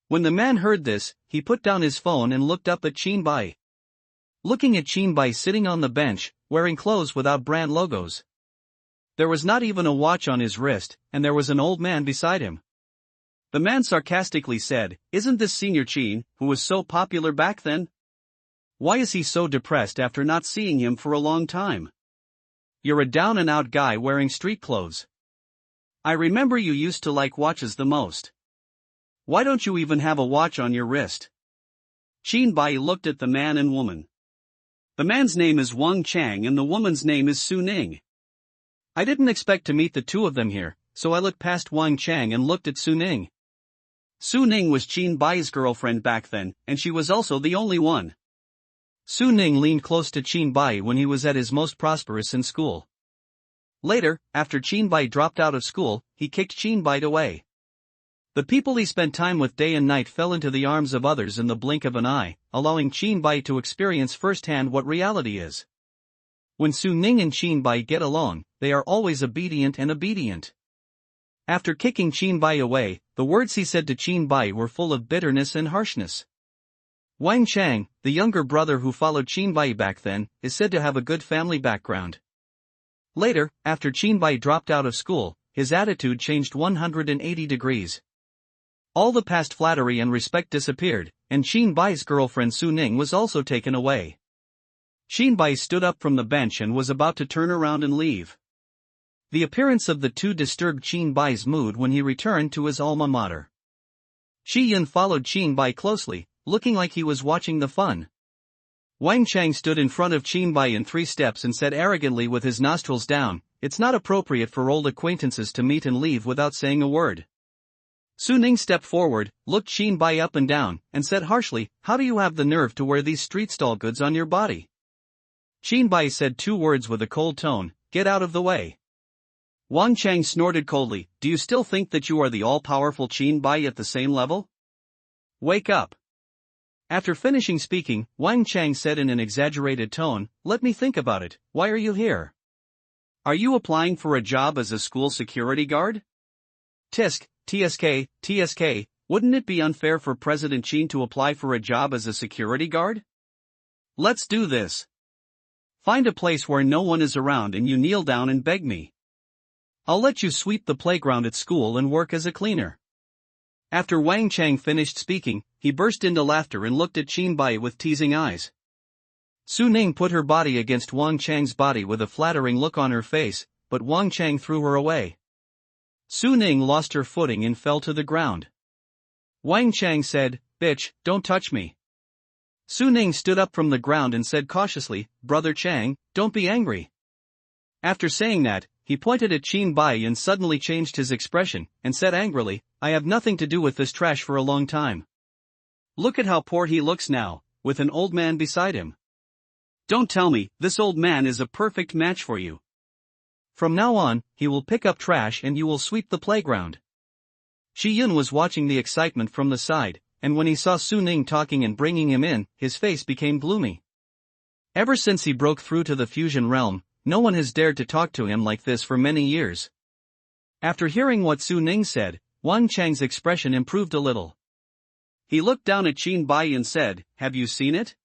When the man heard this, he put down his phone and looked up at Qin Bai. Looking at Qin Bai sitting on the bench, wearing clothes without brand logos. There was not even a watch on his wrist, and there was an old man beside him. The man sarcastically said, "Isn't this Senior Qin, who was so popular back then? Why is he so depressed after not seeing him for a long time? You're a down-and-out guy wearing street clothes. I remember you used to like watches the most. Why don't you even have a watch on your wrist?" Qin Bai looked at the man and woman. The man's name is Wang Chang and the woman's name is Su Ning. I didn't expect to meet the two of them here, so I looked past Wang Chang and looked at Su Ning. Su Ning was Qin Bai's girlfriend back then, and she was also the only one. Su Ning leaned close to Qin Bai when he was at his most prosperous in school. Later, after Qin Bai dropped out of school, he kicked Qin Bai away. The people he spent time with day and night fell into the arms of others in the blink of an eye, allowing Qin Bai to experience firsthand what reality is. When Su Ning and Qin Bai get along, they are always obedient. After kicking Qin Bai away, the words he said to Qin Bai were full of bitterness and harshness. Wang Chang, the younger brother who followed Qin Bai back then, is said to have a good family background. Later, after Qin Bai dropped out of school, his attitude changed 180 degrees. All the past flattery and respect disappeared, and Qin Bai's girlfriend Su Ning was also taken away. Qin Bai stood up from the bench and was about to turn around and leave. The appearance of the two disturbed Qin Bai's mood when he returned to his alma mater. Shi Yun followed Qin Bai closely, looking like he was watching the fun. Wang Chang stood in front of Qin Bai in 3 steps and said arrogantly with his nostrils down, "It's not appropriate for old acquaintances to meet and leave without saying a word." Su Ning stepped forward, looked Qin Bai up and down, and said harshly, "How do you have the nerve to wear these street stall goods on your body?" Qin Bai said 2 words with a cold tone, "Get out of the way." Wang Chang snorted coldly, "Do you still think that you are the all-powerful Qin Bai at the same level? Wake up." After finishing speaking, Wang Chang said in an exaggerated tone, "Let me think about it, why are you here? Are you applying for a job as a school security guard? Tisk, TSK, wouldn't it be unfair for President Qin to apply for a job as a security guard? Let's do this. Find a place where no one is around and you kneel down and beg me. I'll let you sweep the playground at school and work as a cleaner." After Wang Chang finished speaking, he burst into laughter and looked at Qin Bai with teasing eyes. Su Ning put her body against Wang Chang's body with a flattering look on her face, but Wang Chang threw her away. Su Ning lost her footing and fell to the ground. Wang Chang said, "Bitch, don't touch me." Su Ning stood up from the ground and said cautiously, "Brother Chang, don't be angry." After saying that, he pointed at Qin Bai and suddenly changed his expression, and said angrily, "I have nothing to do with this trash for a long time. Look at how poor he looks now, with an old man beside him. Don't tell me, this old man is a perfect match for you. From now on, he will pick up trash and you will sweep the playground." Shi Yun was watching the excitement from the side, and when he saw Su Ning talking and bringing him in, his face became gloomy. Ever since he broke through to the fusion realm, no one has dared to talk to him like this for many years. After hearing what Su Ning said, Wang Chang's expression improved a little. He looked down at Qin Bai and said, "Have you seen it?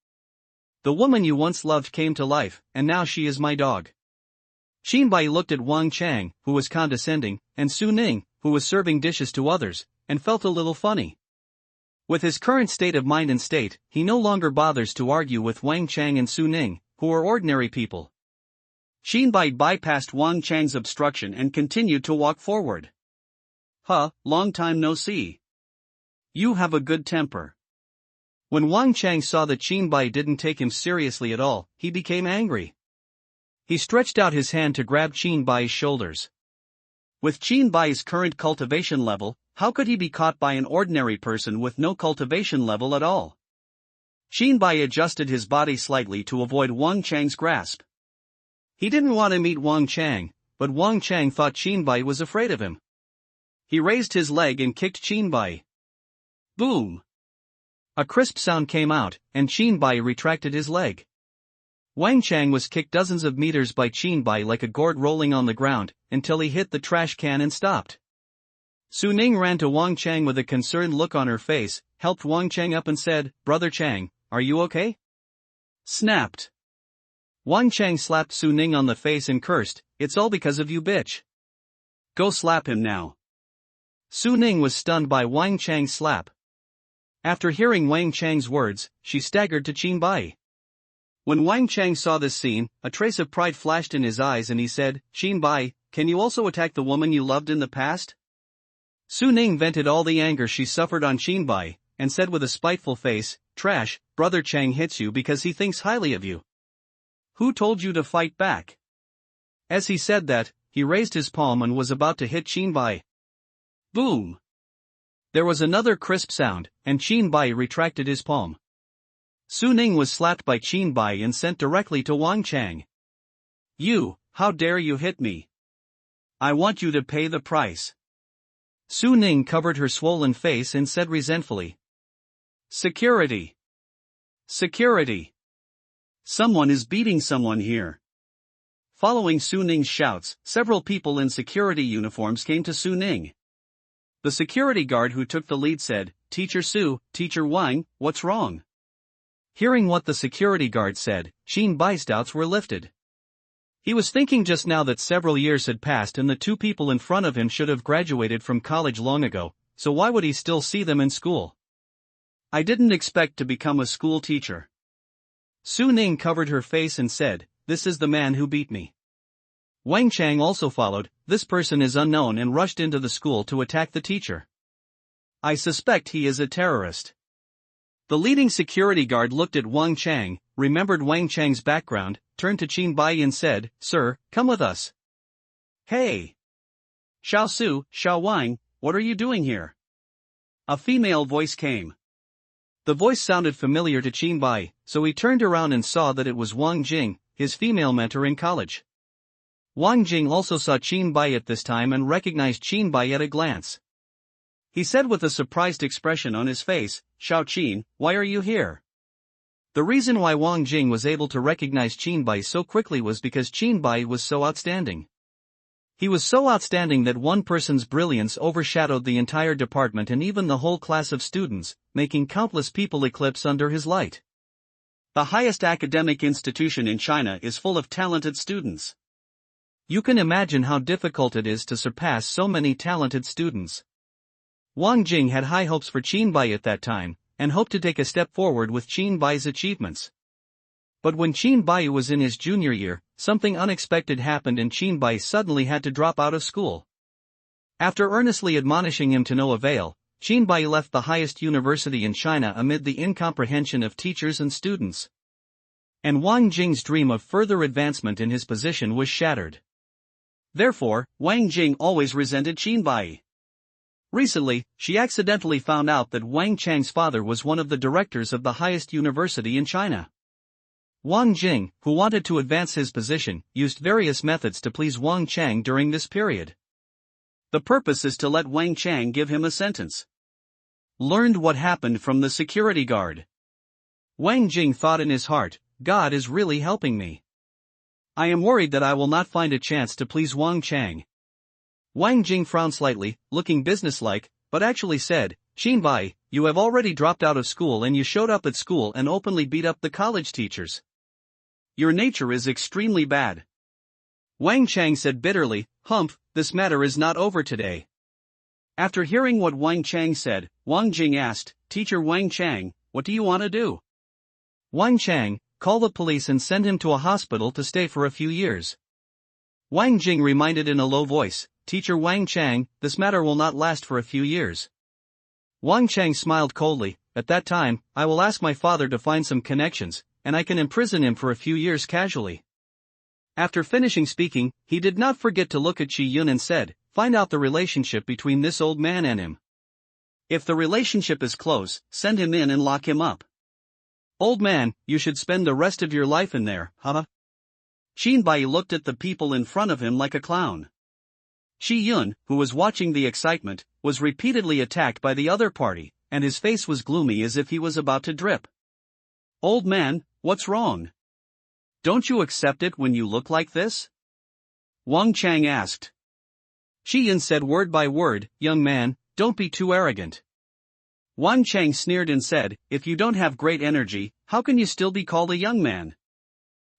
The woman you once loved came to life, and now she is my dog." Qin Bai looked at Wang Chang, who was condescending, and Su Ning, who was serving dishes to others, and felt a little funny. With his current state of mind and state, he no longer bothers to argue with Wang Chang and Su Ning, who are ordinary people. Qin Bai bypassed Wang Chang's obstruction and continued to walk forward. Long time no see. You have a good temper." When Wang Chang saw that Qin Bai didn't take him seriously at all, he became angry. He stretched out his hand to grab Qin Bai's shoulders. With Qin Bai's current cultivation level, how could he be caught by an ordinary person with no cultivation level at all? Qin Bai adjusted his body slightly to avoid Wang Chang's grasp. He didn't want to meet Wang Chang, but Wang Chang thought Qin Bai was afraid of him. He raised his leg and kicked Qin Bai. Boom! A crisp sound came out, and Qin Bai retracted his leg. Wang Chang was kicked dozens of meters by Qin Bai like a gourd rolling on the ground, until he hit the trash can and stopped. Su Ning ran to Wang Chang with a concerned look on her face, helped Wang Chang up and said, "Brother Chang, are you okay?" Snapped. Wang Chang slapped Su Ning on the face and cursed, "It's all because of you, bitch. Go slap him now." Su Ning was stunned by Wang Chang's slap. After hearing Wang Chang's words, she staggered to Qin Bai. When Wang Chang saw this scene, a trace of pride flashed in his eyes and he said, "Qin Bai, can you also attack the woman you loved in the past?" Su Ning vented all the anger she suffered on Qin Bai, and said with a spiteful face, "Trash, Brother Chang hits you because he thinks highly of you. Who told you to fight back?" As he said that, he raised his palm and was about to hit Qin Bai. Boom! There was another crisp sound, and Qin Bai retracted his palm. Su Ning was slapped by Qin Bai and sent directly to Wang Chang. "You, how dare you hit me? I want you to pay the price." Su Ning covered her swollen face and said resentfully, "Security! Security! Someone is beating someone here." Following Su Ning's shouts, several people in security uniforms came to Su Ning. The security guard who took the lead said, "Teacher Su, Teacher Wang, what's wrong?" Hearing what the security guard said, Qin Bai's doubts were lifted. He was thinking just now that several years had passed and the two people in front of him should have graduated from college long ago, so why would he still see them in school? "I didn't expect to become a school teacher." Su Ning covered her face and said, "This is the man who beat me." Wang Chang also followed, "This person is unknown," and rushed into the school to attack the teacher. "I suspect he is a terrorist." The leading security guard looked at Wang Chang, remembered Wang Chang's background, turned to Qin Bai and said, "Sir, come with us." "Hey! Xiao Su, Xiao Wang, what are you doing here?" A female voice came. The voice sounded familiar to Qin Bai, so he turned around and saw that it was Wang Jing, his female mentor in college. Wang Jing also saw Qin Bai at this time and recognized Qin Bai at a glance. He said with a surprised expression on his face, "Xiao Qin, why are you here?" The reason why Wang Jing was able to recognize Qin Bai so quickly was because Qin Bai was so outstanding. He was so outstanding that one person's brilliance overshadowed the entire department and even the whole class of students, making countless people eclipse under his light. The highest academic institution in China is full of talented students. You can imagine how difficult it is to surpass so many talented students. Wang Jing had high hopes for Qin Bai at that time, and hoped to take a step forward with Qin Bai's achievements. But when Qin Bai was in his junior year, something unexpected happened and Qin Bai suddenly had to drop out of school. After earnestly admonishing him to no avail, Qin Bai left the highest university in China amid the incomprehension of teachers and students. And Wang Jing's dream of further advancement in his position was shattered. Therefore, Wang Jing always resented Qin Bai. Recently, she accidentally found out that Wang Chang's father was one of the directors of the highest university in China. Wang Jing, who wanted to advance his position, used various methods to please Wang Chang during this period. The purpose is to let Wang Chang give him a sentence. Learned what happened from the security guard. Wang Jing thought in his heart, "God is really helping me. I am worried that I will not find a chance to please Wang Chang." Wang Jing frowned slightly, looking businesslike, but actually said, "Qin Bai, you have already dropped out of school and you showed up at school and openly beat up the college teachers. Your nature is extremely bad." Wang Chang said bitterly, "Humph, this matter is not over today." After hearing what Wang Chang said, Wang Jing asked, "Teacher Wang Chang, what do you want to do?" Wang Chang, "Call the police and send him to a hospital to stay for a few years." Wang Jing reminded in a low voice, "Teacher Wang Chang, this matter will not last for a few years." Wang Chang smiled coldly, "At that time, I will ask my father to find some connections, and I can imprison him for a few years casually." After finishing speaking, he did not forget to look at Qi Yun and said, "Find out the relationship between this old man and him. If the relationship is close, send him in and lock him up. Old man, you should spend the rest of your life in there, huh? Shinbai looked at the people in front of him like a clown. Shi Yun, who was watching the excitement, was repeatedly attacked by the other party, and his face was gloomy as if he was about to drip. Old man, what's wrong? Don't you accept it when you look like this? Wang Chang asked. Shi Yun said word by word, young man, don't be too arrogant. Wang Chang sneered and said, if you don't have great energy, how can you still be called a young man?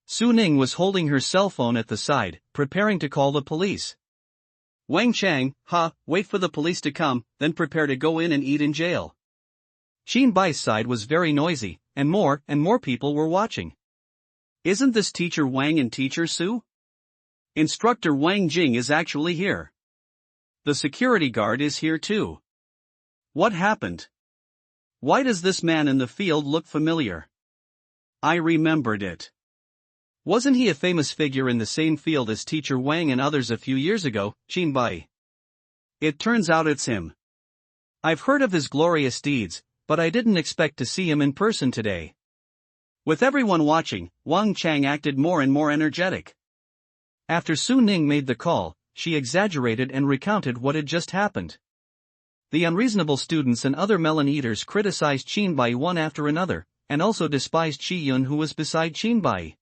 Su Ning was holding her cell phone at the side, preparing to call the police. Wang Chang, wait for the police to come, then prepare to go in and eat in jail. Xin Bai's side was very noisy, and more people were watching. Isn't this teacher Wang and teacher Su? Instructor Wang Jing is actually here. The security guard is here too. What happened? Why does this man in the field look familiar? I remembered it. Wasn't he a famous figure in the same field as teacher Wang and others a few years ago, Xin Bai? It turns out it's him. I've heard of his glorious deeds, but I didn't expect to see him in person today. With everyone watching, Wang Chang acted more and more energetic. After Su Ning made the call, she exaggerated and recounted what had just happened. The unreasonable students and other melon eaters criticized Qinbai one after another, and also despised Shi Yun who was beside Qinbai.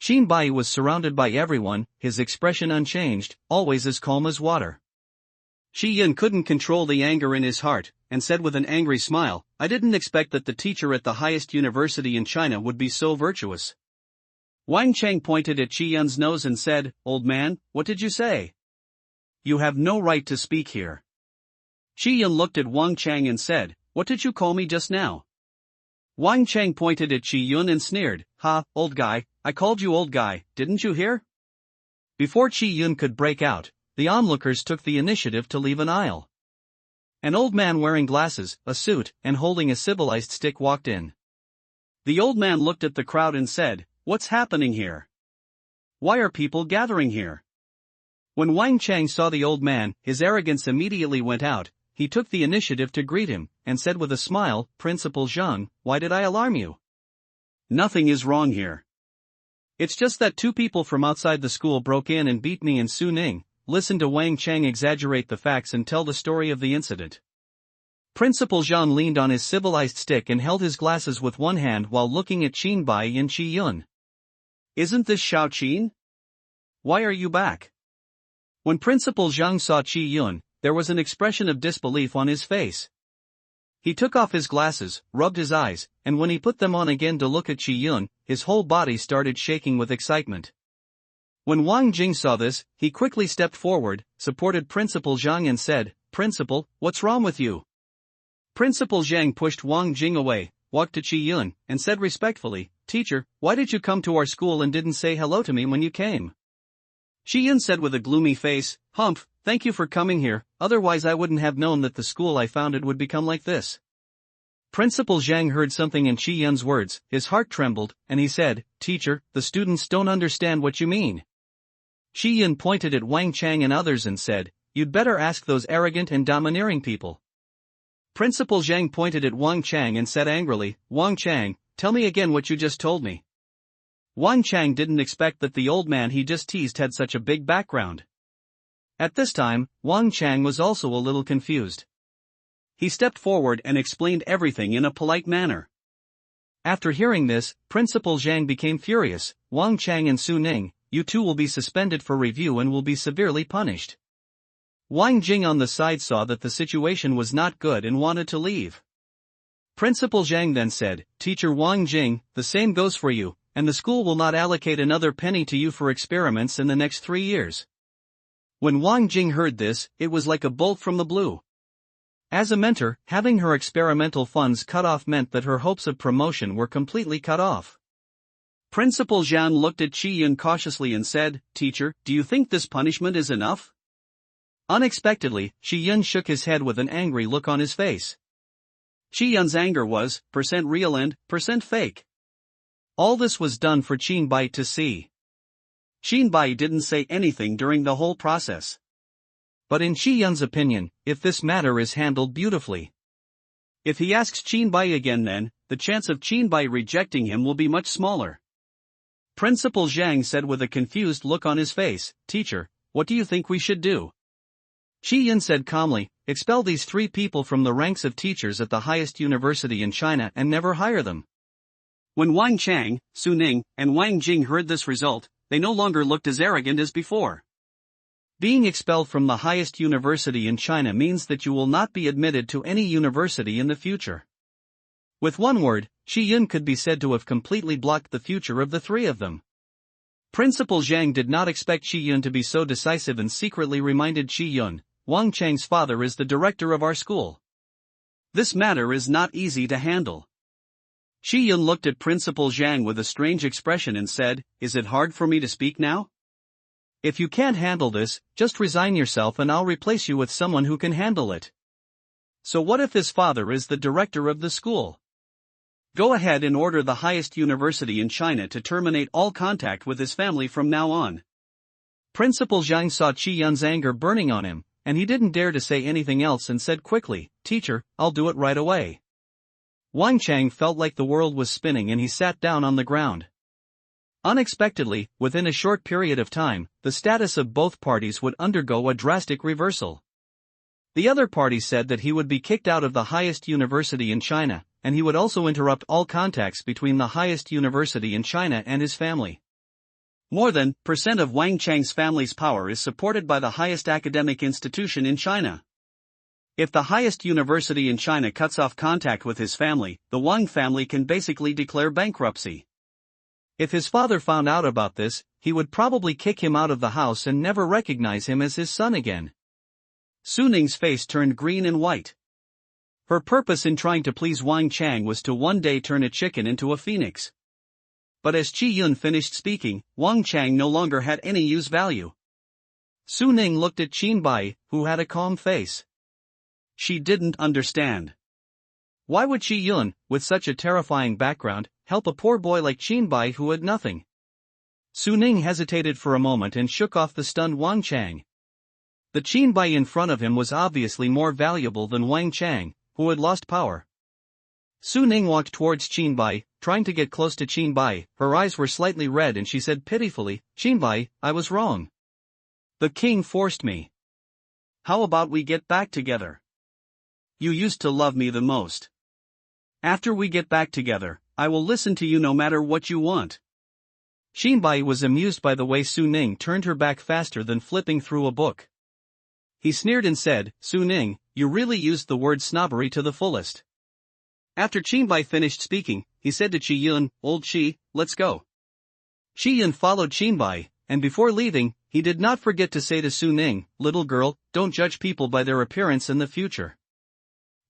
Qinbai was surrounded by everyone, his expression unchanged, always as calm as water. Shi Yun couldn't control the anger in his heart, and said with an angry smile, I didn't expect that the teacher at the highest university in China would be so virtuous. Wang Chang pointed at Shi Yun's nose and said, Old man, what did you say? You have no right to speak here. Shi Yun looked at Wang Chang and said, What did you call me just now? Wang Chang pointed at Shi Yun and sneered, old guy, I called you old guy, didn't you hear? Before Shi Yun could break out, the onlookers took the initiative to leave an aisle. An old man wearing glasses, a suit, and holding a civilized stick walked in. The old man looked at the crowd and said, What's happening here? Why are people gathering here? When Wang Chang saw the old man, his arrogance immediately went out. He took the initiative to greet him, and said with a smile, Principal Zhang, why did I alarm you? Nothing is wrong here. It's just that two people from outside the school broke in and beat me and Su Ning. Listen to Wang Chang exaggerate the facts and tell the story of the incident. Principal Zhang leaned on his civilized stick and held his glasses with one hand while looking at Qin Bai and Shi Yun. Isn't this Xiao Qin? Why are you back? When Principal Zhang saw Qi Yun, there was an expression of disbelief on his face. He took off his glasses, rubbed his eyes, and when he put them on again to look at Qi Yun, his whole body started shaking with excitement. When Wang Jing saw this, he quickly stepped forward, supported Principal Zhang and said, Principal, what's wrong with you? Principal Zhang pushed Wang Jing away, walked to Qi Yun, and said respectfully, Teacher, why did you come to our school and didn't say hello to me when you came? Qi Yun said with a gloomy face, Humph, thank you for coming here, otherwise I wouldn't have known that the school I founded would become like this. Principal Zhang heard something in Qi Yun's words, his heart trembled, and he said, Teacher, the students don't understand what you mean. Qi Yun pointed at Wang Chang and others and said, You'd better ask those arrogant and domineering people. Principal Zhang pointed at Wang Chang and said angrily, Wang Chang, tell me again what you just told me. Wang Chang didn't expect that the old man he just teased had such a big background. At this time, Wang Chang was also a little confused. He stepped forward and explained everything in a polite manner. After hearing this, Principal Zhang became furious. Wang Chang and Su Ning, you two will be suspended for review and will be severely punished. Wang Jing on the side saw that the situation was not good and wanted to leave. Principal Zhang then said, Teacher Wang Jing, the same goes for you, and the school will not allocate another penny to you for experiments in the next 3 years. When Wang Jing heard this, it was like a bolt from the blue. As a mentor, having her experimental funds cut off meant that her hopes of promotion were completely cut off. Principal Zhang looked at Qi Yun cautiously and said, Teacher, do you think this punishment is enough? Unexpectedly, Qi Yun shook his head with an angry look on his face. Qi Yun's anger was, % real and, % fake. All this was done for Qin Bai to see. Qin Bai didn't say anything during the whole process. But in Qi Yun's opinion, if this matter is handled beautifully. If he asks Qin Bai again then the chance of Qinbai rejecting him will be much smaller. Principal Zhang said with a confused look on his face, "Teacher, what do you think we should do?" Qi Yun said calmly, "Expel these 3 people from the ranks of teachers at the highest university in China and never hire them." When Wang Chang, Su Ning, and Wang Jing heard this result, they no longer looked as arrogant as before. Being expelled from the highest university in China means that you will not be admitted to any university in the future. With one word, Qi Yun could be said to have completely blocked the future of the 3 of them. Principal Zhang did not expect Qi Yun to be so decisive and secretly reminded Qi Yun, "Wang Chang's father is the director of our school. This matter is not easy to handle." Qi Yun looked at Principal Zhang with a strange expression and said, "Is it hard for me to speak now? If you can't handle this, just resign yourself and I'll replace you with someone who can handle it." So what if his father is the director of the school? Go ahead and order the highest university in China to terminate all contact with his family from now on. Principal Zhang saw Qi Yun's anger burning on him, and he didn't dare to say anything else and said quickly, "Teacher, I'll do it right away." Wang Chang felt like the world was spinning and he sat down on the ground. Unexpectedly, within a short period of time, the status of both parties would undergo a drastic reversal. The other party said that he would be kicked out of the highest university in China, and he would also interrupt all contacts between the highest university in China and his family. More than % of Wang Chang's family's power is supported by the highest academic institution in China. If the highest university in China cuts off contact with his family, the Wang family can basically declare bankruptcy. If his father found out about this, he would probably kick him out of the house and never recognize him as his son again. Su Ning's face turned green and white. Her purpose in trying to please Wang Chang was to one day turn a chicken into a phoenix. But as Qi Yun finished speaking, Wang Chang no longer had any use value. Su Ning looked at Qinbai, who had a calm face. She didn't understand. Why would Qi Yun, with such a terrifying background, help a poor boy like Qinbai who had nothing? Su Ning hesitated for a moment and shook off the stunned Wang Chang. The Qinbai in front of him was obviously more valuable than Wang Chang, who had lost power. Su Ning walked towards Qinbai, trying to get close to Qinbai. Her eyes were slightly red and she said pitifully, "Qinbai, I was wrong. The king forced me. How about we get back together? You used to love me the most. After we get back together, I will listen to you no matter what you want." Qinbai was amused by the way Su Ning turned her back faster than flipping through a book. He sneered and said, "Su Ning, you really used the word snobbery to the fullest." After Qinbai finished speaking, he said to Qi Yun, "Old Qi, let's go." Qi Yun followed Qinbai, and before leaving, he did not forget to say to Su Ning, "Little girl, don't judge people by their appearance in the future.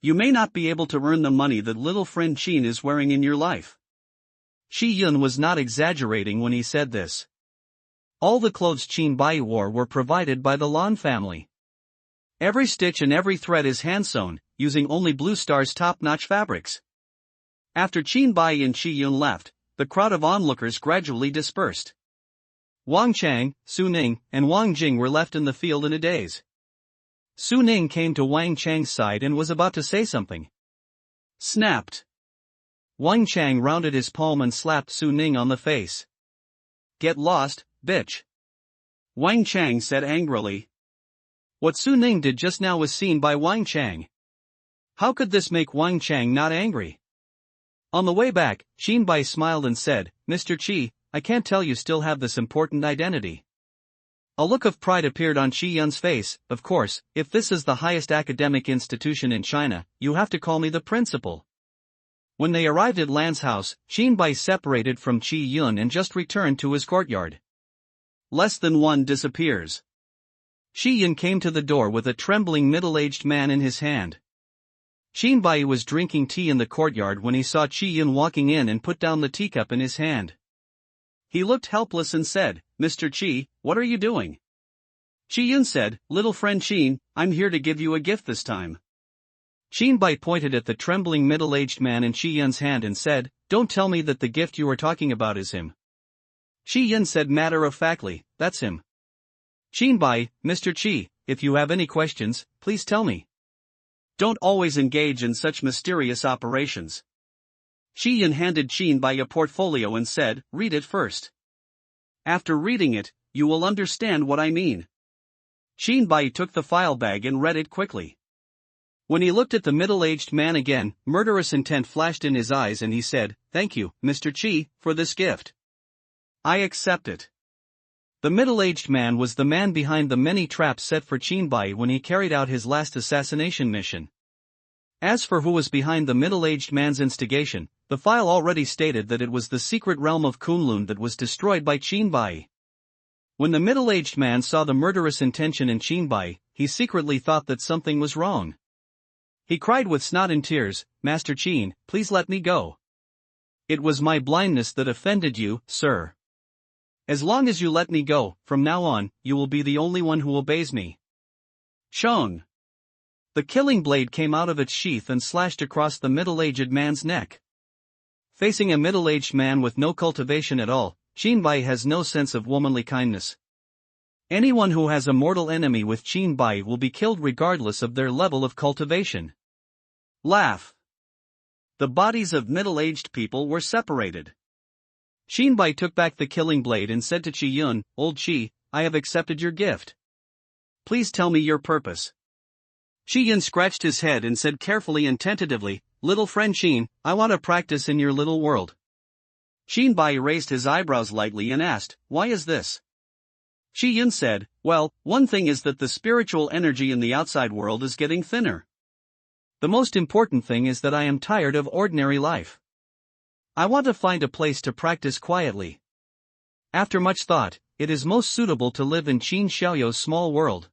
You may not be able to earn the money that little friend Qin is wearing in your life." Qi Yun was not exaggerating when he said this. All the clothes Qinbai wore were provided by the Lan family. Every stitch and every thread is hand-sewn, using only Blue Star's top-notch fabrics. After Qinbai and Qi Yun left, the crowd of onlookers gradually dispersed. Wang Chang, Su Ning, and Wang Jing were left in the field in a daze. Su Ning came to Wang Chang's side and was about to say something. Snapped. Wang Chang rounded his palm and slapped Su Ning on the face. "Get lost, bitch," Wang Chang said angrily. What Su Ning did just now was seen by Wang Chang. How could this make Wang Chang not angry? On the way back, Qinbai smiled and said, "Mr. Qi, I can't tell you still have this important identity." A look of pride appeared on Qi Yun's face. "Of course, if this is the highest academic institution in China, you have to call me the principal." When they arrived at Lan's house, Qinbai separated from Qi Yun and just returned to his courtyard. Less than one disappears. Qi Yun came to the door with a trembling middle-aged man in his hand. Qinbai was drinking tea in the courtyard when he saw Qi Yun walking in and put down the teacup in his hand. He looked helpless and said, "Mr. Qi, what are you doing?" Qi Yun said, "Little friend Qin, I'm here to give you a gift this time." Qinbai pointed at the trembling middle-aged man in Qi Yun's hand and said, "Don't tell me that the gift you are talking about is him." Qi Yun said matter-of-factly, "That's him." Qinbai, "Mr. Qi, if you have any questions, please tell me. Don't always engage in such mysterious operations. Shi Yun handed Qin Bai a portfolio and said, "Read it first. After reading it, you will understand what I mean." Qin Bai took the file bag and read it quickly. When he looked at the middle-aged man again, murderous intent flashed in his eyes and he said, "Thank you, Mr. Qi, for this gift. I accept it." The middle-aged man was the man behind the many traps set for Qin Bai when he carried out his last assassination mission. As for who was behind the middle-aged man's instigation, the file already stated that it was the secret realm of Kunlun that was destroyed by Qin Bai. When the middle-aged man saw the murderous intention in Qin Bai, he secretly thought that something was wrong. He cried with snot and tears, "Master Qin, please let me go. It was my blindness that offended you, sir. As long as you let me go, from now on, you will be the only one who obeys me." Shong. The killing blade came out of its sheath and slashed across the middle-aged man's neck. Facing a middle-aged man with no cultivation at all, Qin Bai has no sense of womanly kindness. Anyone who has a mortal enemy with Qin Bai will be killed regardless of their level of cultivation. Laugh. The bodies of middle-aged people were separated. Qin Bai took back the killing blade and said to Qi Yun, "Old Qi, I have accepted your gift. Please tell me your purpose." Qi Yun scratched his head and said carefully and tentatively, "Little friend Qin, I want to practice in your little world." Qin Bai raised his eyebrows lightly and asked, "Why is this?" Qi Yun said, "Well, one thing is that the spiritual energy in the outside world is getting thinner. The most important thing is that I am tired of ordinary life. I want to find a place to practice quietly. After much thought, it is most suitable to live in Qin Xiaoyou's small world.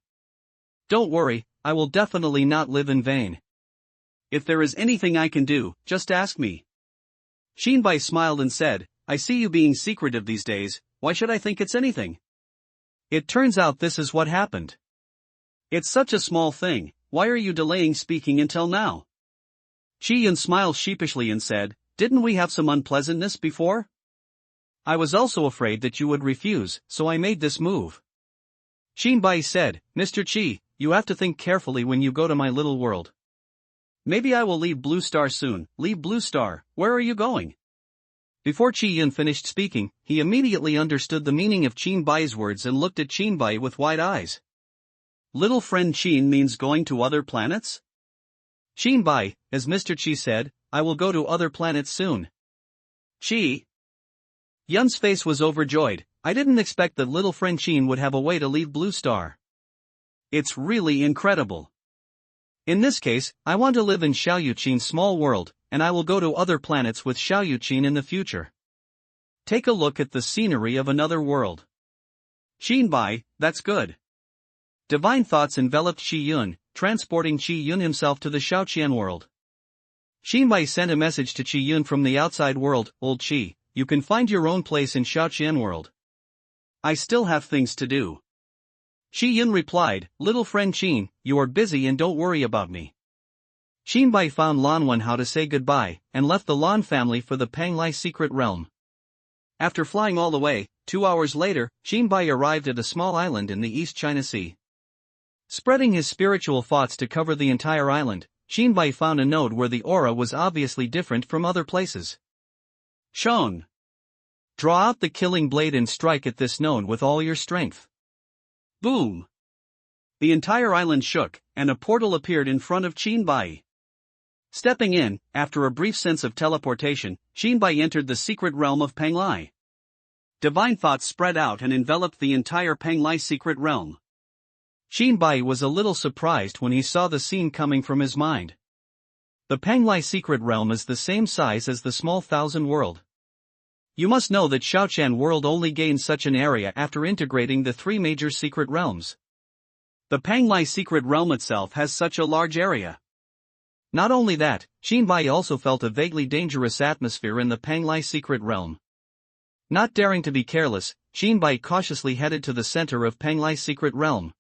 Don't worry, I will definitely not live in vain. If there is anything I can do, just ask me." Qin Bai smiled and said, "I see you being secretive these days, why should I think it's anything? It turns out this is what happened. It's such a small thing, why are you delaying speaking until now?" Qi Yun smiled sheepishly and said, "Didn't we have some unpleasantness before? I was also afraid that you would refuse, so I made this move." Qin Bai said, "Mr. Qi, you have to think carefully when you go to my little world. Maybe I will leave Blue Star soon." "Leave Blue Star, where are you going?" Before Qi Yun finished speaking, he immediately understood the meaning of Qin Bai's words and looked at Qin Bai with wide eyes. Little friend Qin means going to other planets? Qin Bai, as Mr. Qi said, I will go to other planets soon. Qi Yun's face was overjoyed. I didn't expect that little friend Qin would have a way to leave Blue Star. It's really incredible. In this case, I want to live in Xiaoyu Qin's small world, and I will go to other planets with Xiaoyu Qin in the future. Take a look at the scenery of another world. Qin Bai, that's good. Divine thoughts enveloped Qi Yun, transporting Qi Yun himself to the Xiaoqian world. Qin Bai sent a message to Qi Yun from the outside world. Old Qi, you can find your own place in Xiaoqian world. I still have things to do. Qi Yun replied, little friend Qin, you are busy and don't worry about me. Qin Bai found Lan Wen how to say goodbye, and left the Lan family for the Panglai secret realm. After flying all the way, 2 hours later, Qin Bai arrived at a small island in the East China Sea. Spreading his spiritual thoughts to cover the entire island, Qin Bai found a node where the aura was obviously different from other places. Shong. Draw out the killing blade and strike at this node with all your strength. Boom! The entire island shook, and a portal appeared in front of Qin Bai. Stepping in, after a brief sense of teleportation, Qin Bai entered the secret realm of Panglai. Divine thoughts spread out and enveloped the entire Panglai secret realm. Qin Bai was a little surprised when he saw the scene coming from his mind. The Panglai secret realm is the same size as the small Thousand World. You must know that Xiaoqian world only gained such an area after integrating the 3 major secret realms. The Panglai secret realm itself has such a large area. Not only that, Qin Bai also felt a vaguely dangerous atmosphere in the Panglai secret realm. Not daring to be careless, Qin Bai cautiously headed to the center of Panglai secret realm.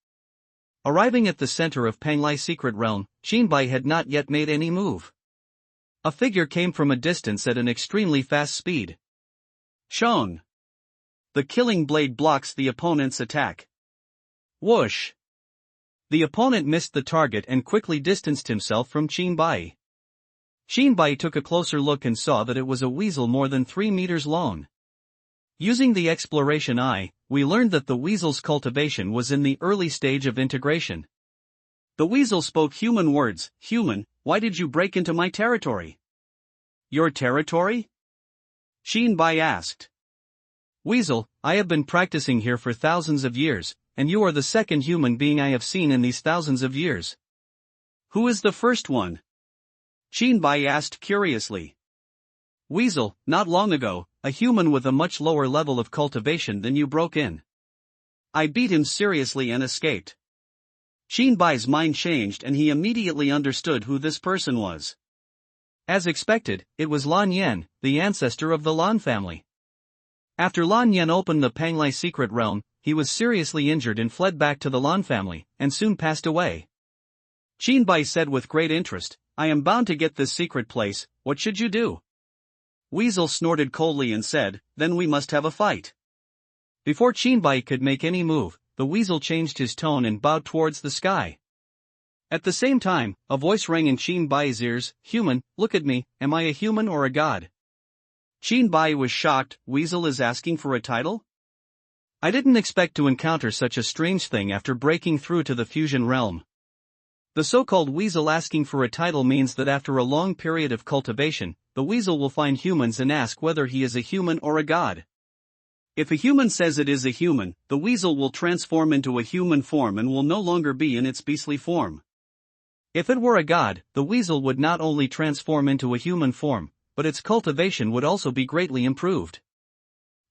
Arriving at the center of Panglai secret realm, Qin Bai had not yet made any move. A figure came from a distance at an extremely fast speed. Shong. The killing blade blocks the opponent's attack. Whoosh. The opponent missed the target and quickly distanced himself from Qin Bai. Shinbai took a closer look and saw that it was a weasel more than 3 meters long. Using the exploration eye, we learned that the weasel's cultivation was in the early stage of integration. The weasel spoke human words. Human, why did you break into my territory? Your territory? Shinbai asked. Weasel, I have been practicing here for thousands of years, and you are the second human being I have seen in these thousands of years. Who is the first one? Shinbai asked curiously. Weasel, not long ago, a human with a much lower level of cultivation than you broke in. I beat him seriously and escaped. Shinbai's mind changed and he immediately understood who this person was. As expected, it was Lan Yan, the ancestor of the Lan family. After Lan Yan opened the Panglai secret realm, he was seriously injured and fled back to the Lan family, and soon passed away. Shinbai said with great interest, I am bound to get this secret place, what should you do? Weasel snorted coldly and said, then we must have a fight. Before Shinbai could make any move, the weasel changed his tone and bowed towards the sky. At the same time, a voice rang in Shinbai's ears, Human, look at me, am I a human or a god? Shinbai was shocked, Weasel is asking for a title? I didn't expect to encounter such a strange thing after breaking through to the fusion realm. The so-called weasel asking for a title means that after a long period of cultivation, the weasel will find humans and ask whether he is a human or a god. If a human says it is a human, the weasel will transform into a human form and will no longer be in its beastly form. If it were a god, the weasel would not only transform into a human form, but its cultivation would also be greatly improved.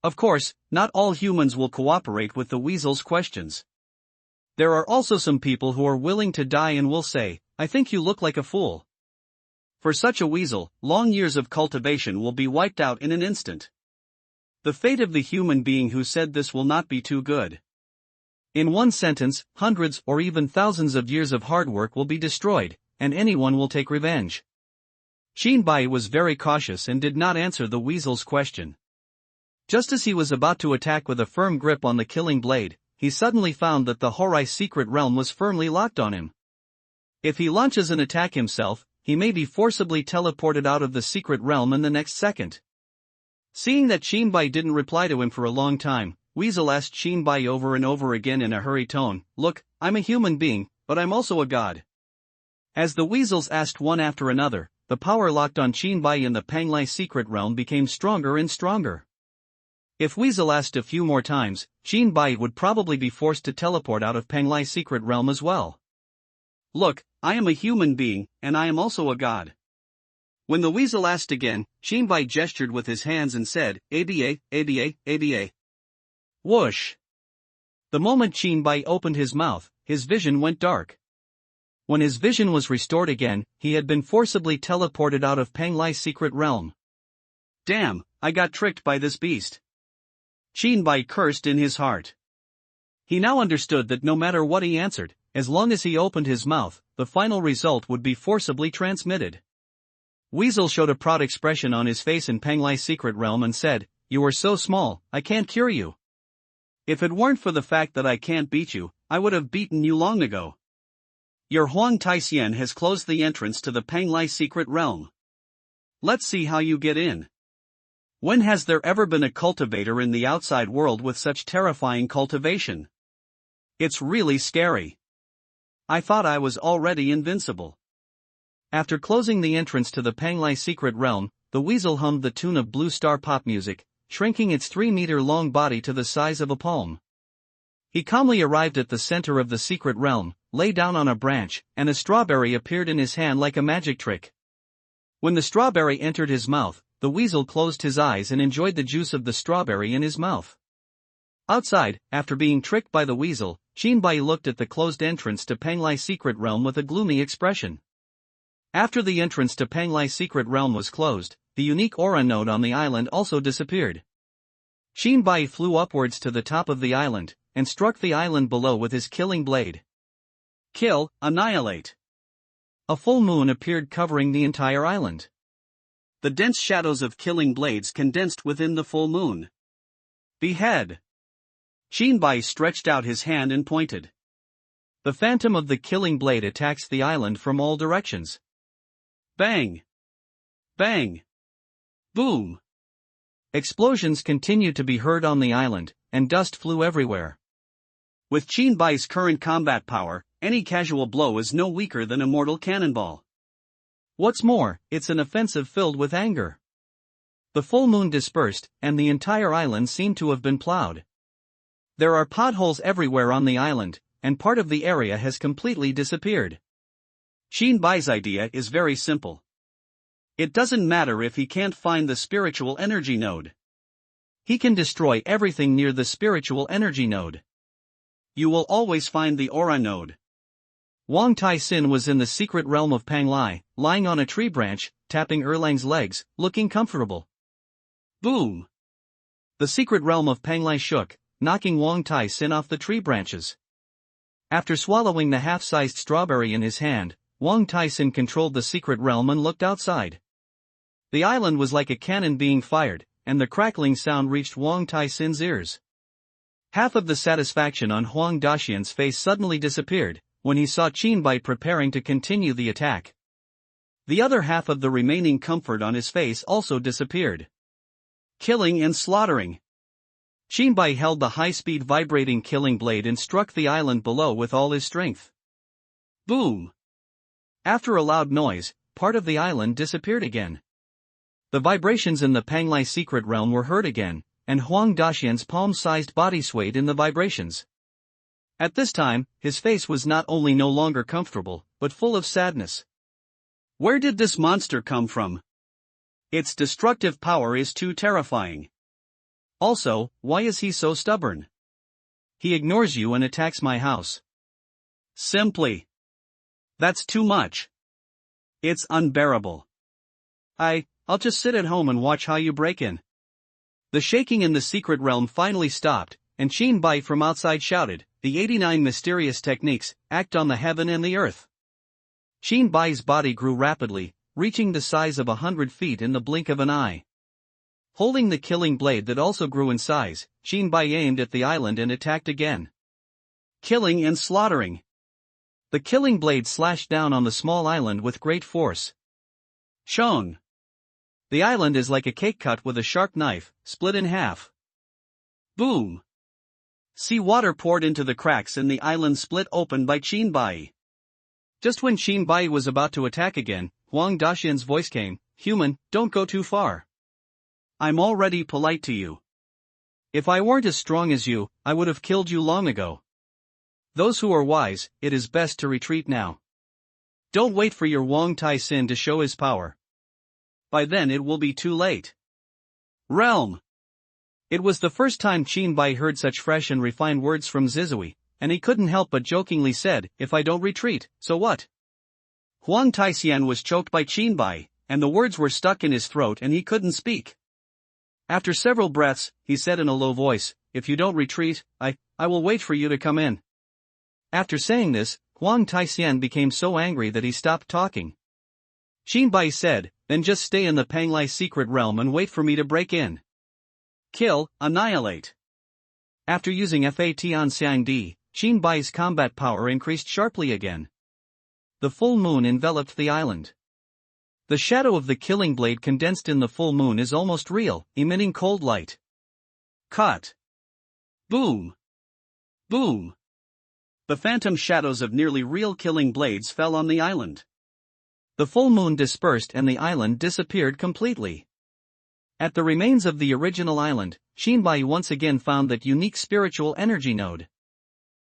Of course, not all humans will cooperate with the weasel's questions. There are also some people who are willing to die and will say, I think you look like a fool. For such a weasel, long years of cultivation will be wiped out in an instant. The fate of the human being who said this will not be too good. In one sentence, hundreds or even thousands of years of hard work will be destroyed, and anyone will take revenge. Shinbai was very cautious and did not answer the weasel's question. Just as he was about to attack with a firm grip on the killing blade, he suddenly found that the Horai secret realm was firmly locked on him. If he launches an attack himself, he may be forcibly teleported out of the secret realm in the next second. Seeing that Shinbai didn't reply to him for a long time, Weasel asked Shinbai over and over again in a hurried tone, Look, I'm a human being, but I'm also a god. As the weasels asked one after another, the power locked on Shinbai in the Panglai secret realm became stronger and stronger. If Weasel asked a few more times, Shinbai would probably be forced to teleport out of Panglai secret realm as well. Look, I am a human being, and I am also a god. When the weasel asked again, Shinbai gestured with his hands and said, ABA, ABA, ABA. Whoosh! The moment Shinbai opened his mouth, his vision went dark. When his vision was restored again, he had been forcibly teleported out of Panglai's secret realm. Damn, I got tricked by this beast. Shinbai cursed in his heart. He now understood that no matter what he answered, as long as he opened his mouth, the final result would be forcibly transmitted. Weasel showed a proud expression on his face in Panglai's secret realm and said, You are so small, I can't cure you. If it weren't for the fact that I can't beat you, I would have beaten you long ago. Your Huang Taisien has closed the entrance to the Panglai secret realm. Let's see how you get in. When has there ever been a cultivator in the outside world with such terrifying cultivation? It's really scary. I thought I was already invincible. After closing the entrance to the Panglai secret realm, the weasel hummed the tune of Blue Star pop music, shrinking its 3-meter-long body to the size of a palm. He calmly arrived at the center of the secret realm, lay down on a branch, and a strawberry appeared in his hand like a magic trick. When the strawberry entered his mouth, the weasel closed his eyes and enjoyed the juice of the strawberry in his mouth. Outside, after being tricked by the weasel, Shinbai looked at the closed entrance to Panglai's secret realm with a gloomy expression. After the entrance to Panglai's secret realm was closed, the unique aura node on the island also disappeared. Shinbai flew upwards to the top of the island, and struck the island below with his killing blade. Kill, annihilate. A full moon appeared covering the entire island. The dense shadows of killing blades condensed within the full moon. Behead. Shinbai stretched out his hand and pointed. The phantom of the killing blade attacks the island from all directions. Bang! Bang! Boom! Explosions continued to be heard on the island, and dust flew everywhere. With Qinbai's current combat power, any casual blow is no weaker than a mortal cannonball. What's more, it's an offensive filled with anger. The full moon dispersed, and the entire island seemed to have been plowed. There are potholes everywhere on the island, and part of the area has completely disappeared. Qinbai's idea is very simple. It doesn't matter if he can't find the spiritual energy node. He can destroy everything near the spiritual energy node. You will always find the aura node. Wang Tai-sin was in the secret realm of Panglai, lying on a tree branch, tapping Erlang's legs, looking comfortable. Boom! The secret realm of Panglai shook, knocking Wang Tai-sin off the tree branches. After swallowing the half-sized strawberry in his hand, Wang Tai-sin controlled the secret realm and looked outside. The island was like a cannon being fired, and the crackling sound reached Wang Tai-sin's ears. Half of the satisfaction on Huang Daxian's face suddenly disappeared when he saw Qinbai preparing to continue the attack. The other half of the remaining comfort on his face also disappeared. Killing and slaughtering. Qinbai held the high-speed vibrating killing blade and struck the island below with all his strength. Boom! After a loud noise, part of the island disappeared again. The vibrations in the Panglai secret realm were heard again, and Huang Daxian's palm-sized body swayed in the vibrations. At this time, his face was not only no longer comfortable, but full of sadness. Where did this monster come from? Its destructive power is too terrifying. Also, why is he so stubborn? He ignores you and attacks my house. Simply. That's too much. It's unbearable. I'll just sit at home and watch how you break in. The shaking in the secret realm finally stopped, and Qinbai from outside shouted, "The 89 mysterious techniques, act on the heaven and the earth." Qinbai's body grew rapidly, reaching the size of 100 feet in the blink of an eye. Holding the killing blade that also grew in size, Qinbai aimed at the island and attacked again. Killing and slaughtering. The killing blade slashed down on the small island with great force. Shown. The island is like a cake cut with a sharp knife, split in half. Boom! Sea water poured into the cracks in the island split open by Qinbai. Just when Qinbai was about to attack again, Huang Daxian's voice came, "Human, don't go too far. I'm already polite to you. If I weren't as strong as you, I would have killed you long ago. Those who are wise, it is best to retreat now. Don't wait for your Wang Tai-sin to show his power. By then it will be too late." Realm. It was the first time Qinbai heard such fresh and refined words from Zizui, and he couldn't help but jokingly said, "If I don't retreat, so what?" Huang Taixian was choked by Qinbai, and the words were stuck in his throat and he couldn't speak. After several breaths, he said in a low voice, "If you don't retreat, I will wait for you to come in." After saying this, Huang Taixian became so angry that he stopped talking. Qinbai said, "Then just stay in the Panglai secret realm and wait for me to break in." Kill, annihilate. After using Fatan Xiang Di, Qinbai's combat power increased sharply again. The full moon enveloped the island. The shadow of the killing blade condensed in the full moon is almost real, emitting cold light. Cut. Boom. Boom. The phantom shadows of nearly real killing blades fell on the island. The full moon dispersed and the island disappeared completely. At the remains of the original island, Qinbai once again found that unique spiritual energy node.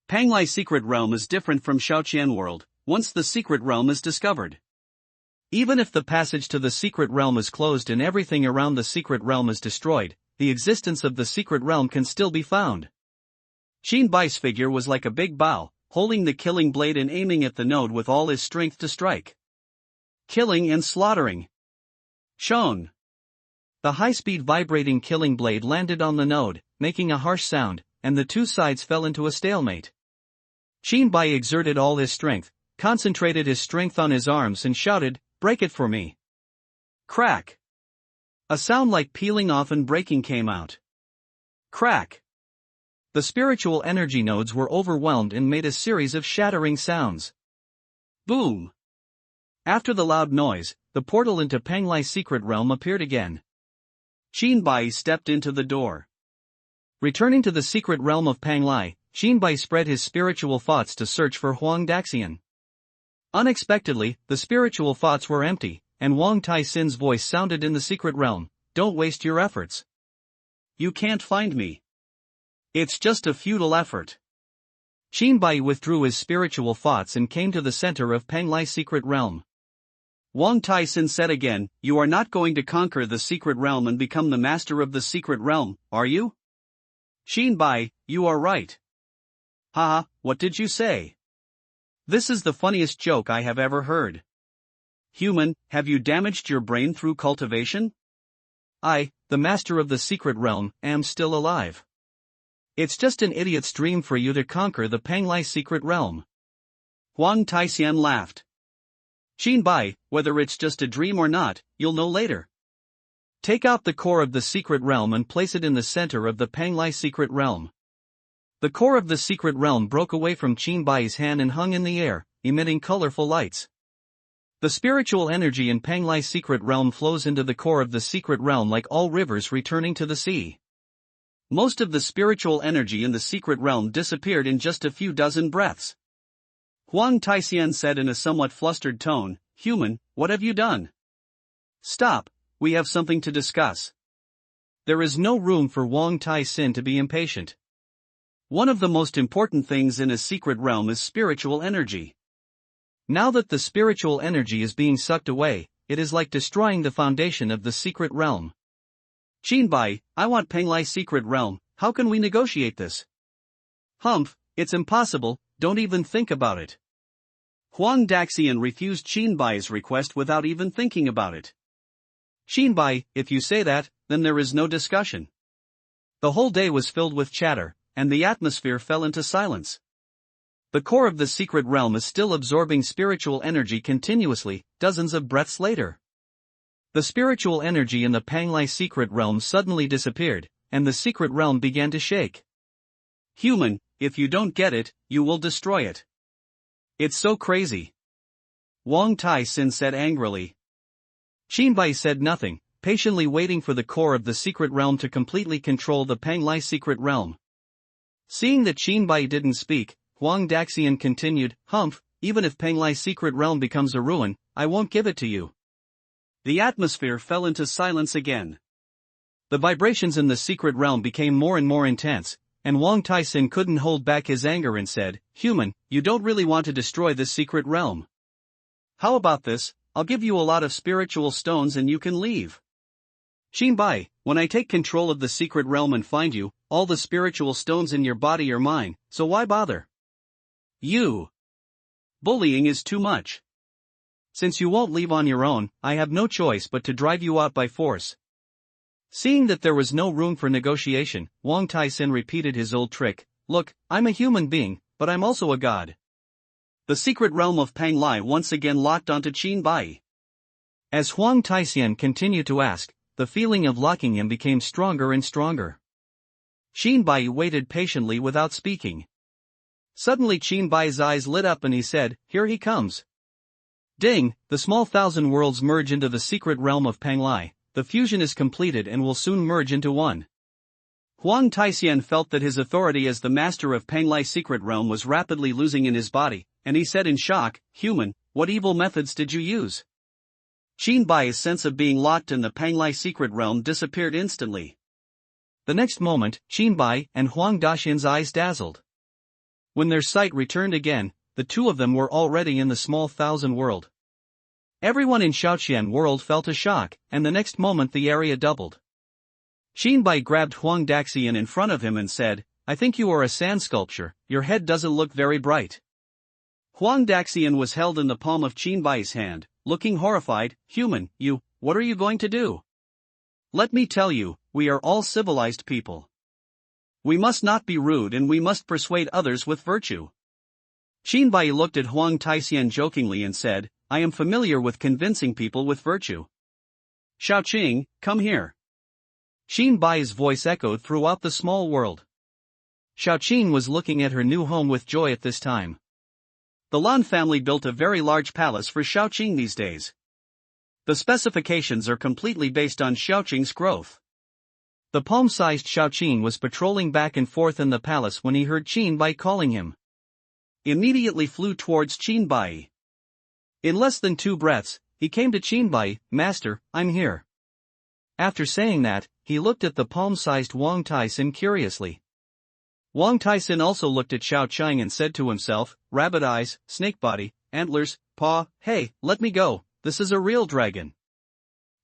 Panglai secret realm is different from Shaoqian world, once the secret realm is discovered. Even if the passage to the secret realm is closed and everything around the secret realm is destroyed, the existence of the secret realm can still be found. Qinbai's figure was like a big bow, holding the killing blade and aiming at the node with all his strength to strike. Killing and slaughtering. Shown. The high-speed vibrating killing blade landed on the node, making a harsh sound, and the two sides fell into a stalemate. Qinbai exerted all his strength, concentrated his strength on his arms and shouted, "Break it for me." Crack. A sound like peeling off and breaking came out. Crack. The spiritual energy nodes were overwhelmed and made a series of shattering sounds. Boom. After the loud noise, the portal into Panglai's secret realm appeared again. Qinbai stepped into the door. Returning to the secret realm of Panglai, Qinbai spread his spiritual thoughts to search for Huang Daxian. Unexpectedly, the spiritual thoughts were empty, and Wang Tai-sin's voice sounded in the secret realm, "Don't waste your efforts. You can't find me. It's just a futile effort." Qinbai withdrew his spiritual thoughts and came to the center of Panglai's secret realm. Wang Tai-sin said again, "You are not going to conquer the secret realm and become the master of the secret realm, are you?" "Qinbai, you are right." "Haha, what did you say? This is the funniest joke I have ever heard. Human, have you damaged your brain through cultivation?" "I, the master of the secret realm, am still alive. It's just an idiot's dream for you to conquer the Panglai secret realm." Huang Taixian laughed. "Qinbai, whether it's just a dream or not, you'll know later. Take out the core of the secret realm and place it in the center of the Panglai secret realm." The core of the secret realm broke away from Qinbai's hand and hung in the air, emitting colorful lights. The spiritual energy in Panglai's secret realm flows into the core of the secret realm like all rivers returning to the sea. Most of the spiritual energy in the secret realm disappeared in just a few dozen breaths. Huang Taixian said in a somewhat flustered tone, "Human, what have you done?" "Stop, we have something to discuss." There is no room for Wang Tai-sin to be impatient. One of the most important things in a secret realm is spiritual energy. Now that the spiritual energy is being sucked away, it is like destroying the foundation of the secret realm. "Qinbai, I want Panglai's secret realm, how can we negotiate this?" "Humph, it's impossible, don't even think about it." Huang Daxian refused Qinbai's request without even thinking about it. "Qinbai, if you say that, then there is no discussion." The whole day was filled with chatter, and the atmosphere fell into silence. The core of the secret realm is still absorbing spiritual energy continuously, dozens of breaths later. The spiritual energy in the Panglai secret realm suddenly disappeared, and the secret realm began to shake. "Human, if you don't get it, you will destroy it." "It's so crazy," Wang Tai-sin said angrily. Qinbai said nothing, patiently waiting for the core of the secret realm to completely control the Panglai secret realm. Seeing that Qinbai didn't speak, Huang Daxian continued, "Humph, even if Panglai's secret realm becomes a ruin, I won't give it to you." The atmosphere fell into silence again. The vibrations in the secret realm became more and more intense, and Wang Tai-sin couldn't hold back his anger and said, "Human, you don't really want to destroy this secret realm. How about this, I'll give you a lot of spiritual stones and you can leave." "Qinbai, when I take control of the secret realm and find you, all the spiritual stones in your body are mine, so why bother?" "You. Bullying is too much. Since you won't leave on your own, I have no choice but to drive you out by force." Seeing that there was no room for negotiation, Wang Tai-sin repeated his old trick, "Look, I'm a human being, but I'm also a god." The secret realm of Panglai once again locked onto Qinbai. As Huang Tai-sin continued to ask, the feeling of locking him became stronger and stronger. Qinbai waited patiently without speaking. Suddenly Qinbai's eyes lit up and he said, "Here he comes." Ding, the small thousand worlds merge into the secret realm of Panglai. The fusion is completed and will soon merge into one. Huang Taixian felt that his authority as the master of Panglai's secret realm was rapidly losing in his body, and he said in shock, "Human, what evil methods did you use?" Qinbai's sense of being locked in the Panglai secret realm disappeared instantly. The next moment, Qinbai and Huang Daxian's eyes dazzled. When their sight returned again, the two of them were already in the small thousand world. Everyone in Shaoqian world felt a shock, and the next moment the area doubled. Qinbai grabbed Huang Daxian in front of him and said, "I think you are a sand sculpture, your head doesn't look very bright." Huang Daxian was held in the palm of Qinbai's hand, looking horrified. "Human, what are you going to do? Let me tell you, we are all civilized people. We must not be rude and we must persuade others with virtue." Qinbai looked at Huang Taixian jokingly and said, "I am familiar with convincing people with virtue. Shaoqing, come here." Qinbai's voice echoed throughout the small world. Shaoqing was looking at her new home with joy at this time. The Lan family built a very large palace for Xiaoqing these days. The specifications are completely based on Xiaoqing's growth. The palm-sized Xiaoqing was patrolling back and forth in the palace when he heard Qin Bai calling him. Immediately flew towards Qin Bai. In less than 2 breaths, he came to Qin Bai. "Master, I'm here." After saying that, he looked at the palm-sized Wang Taisin curiously. Wang Taisin also looked at Xiaoqing and said to himself, "Rabbit eyes, snake body, antlers, paw, hey, let me go, this is a real dragon."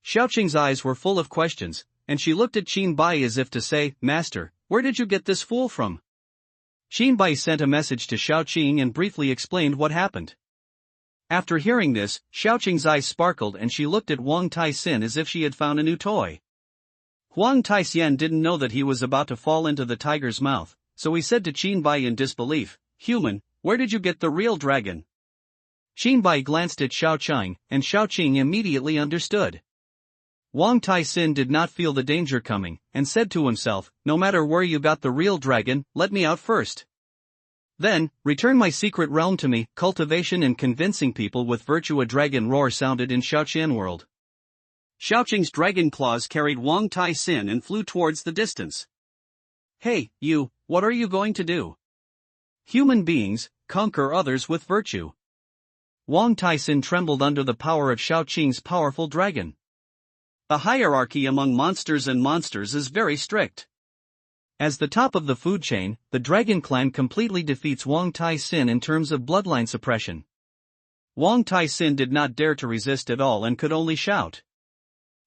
Xiaoqing's eyes were full of questions, and she looked at Qin Bai as if to say, "Master, where did you get this fool from?" Qin Bai sent a message to Xiaoqing and briefly explained what happened. After hearing this, Xiaoqing's eyes sparkled and she looked at Wang Taisin as if she had found a new toy. Wang Taisin didn't know that he was about to fall into the tiger's mouth, so he said to Qin Bai in disbelief, "Human, where did you get the real dragon?" Qin Bai glanced at Xiaoqing, and Xiaoqing immediately understood. Wang Taisin did not feel the danger coming, and said to himself, "No matter where you got the real dragon, let me out first. Then, return my secret realm to me." Cultivation and convincing people with virtue. A dragon roar sounded in Xiaoqian world. Xiaoqing's dragon claws carried Wang Taisin and flew towards the distance. "Hey, you, what are you going to do?" "Human beings, conquer others with virtue." Wang Taisin trembled under the power of Xiaoqing's powerful dragon. The hierarchy among monsters and monsters is very strict. As the top of the food chain, the dragon clan completely defeats Wang Taisin in terms of bloodline suppression. Wang Taisin did not dare to resist at all and could only shout.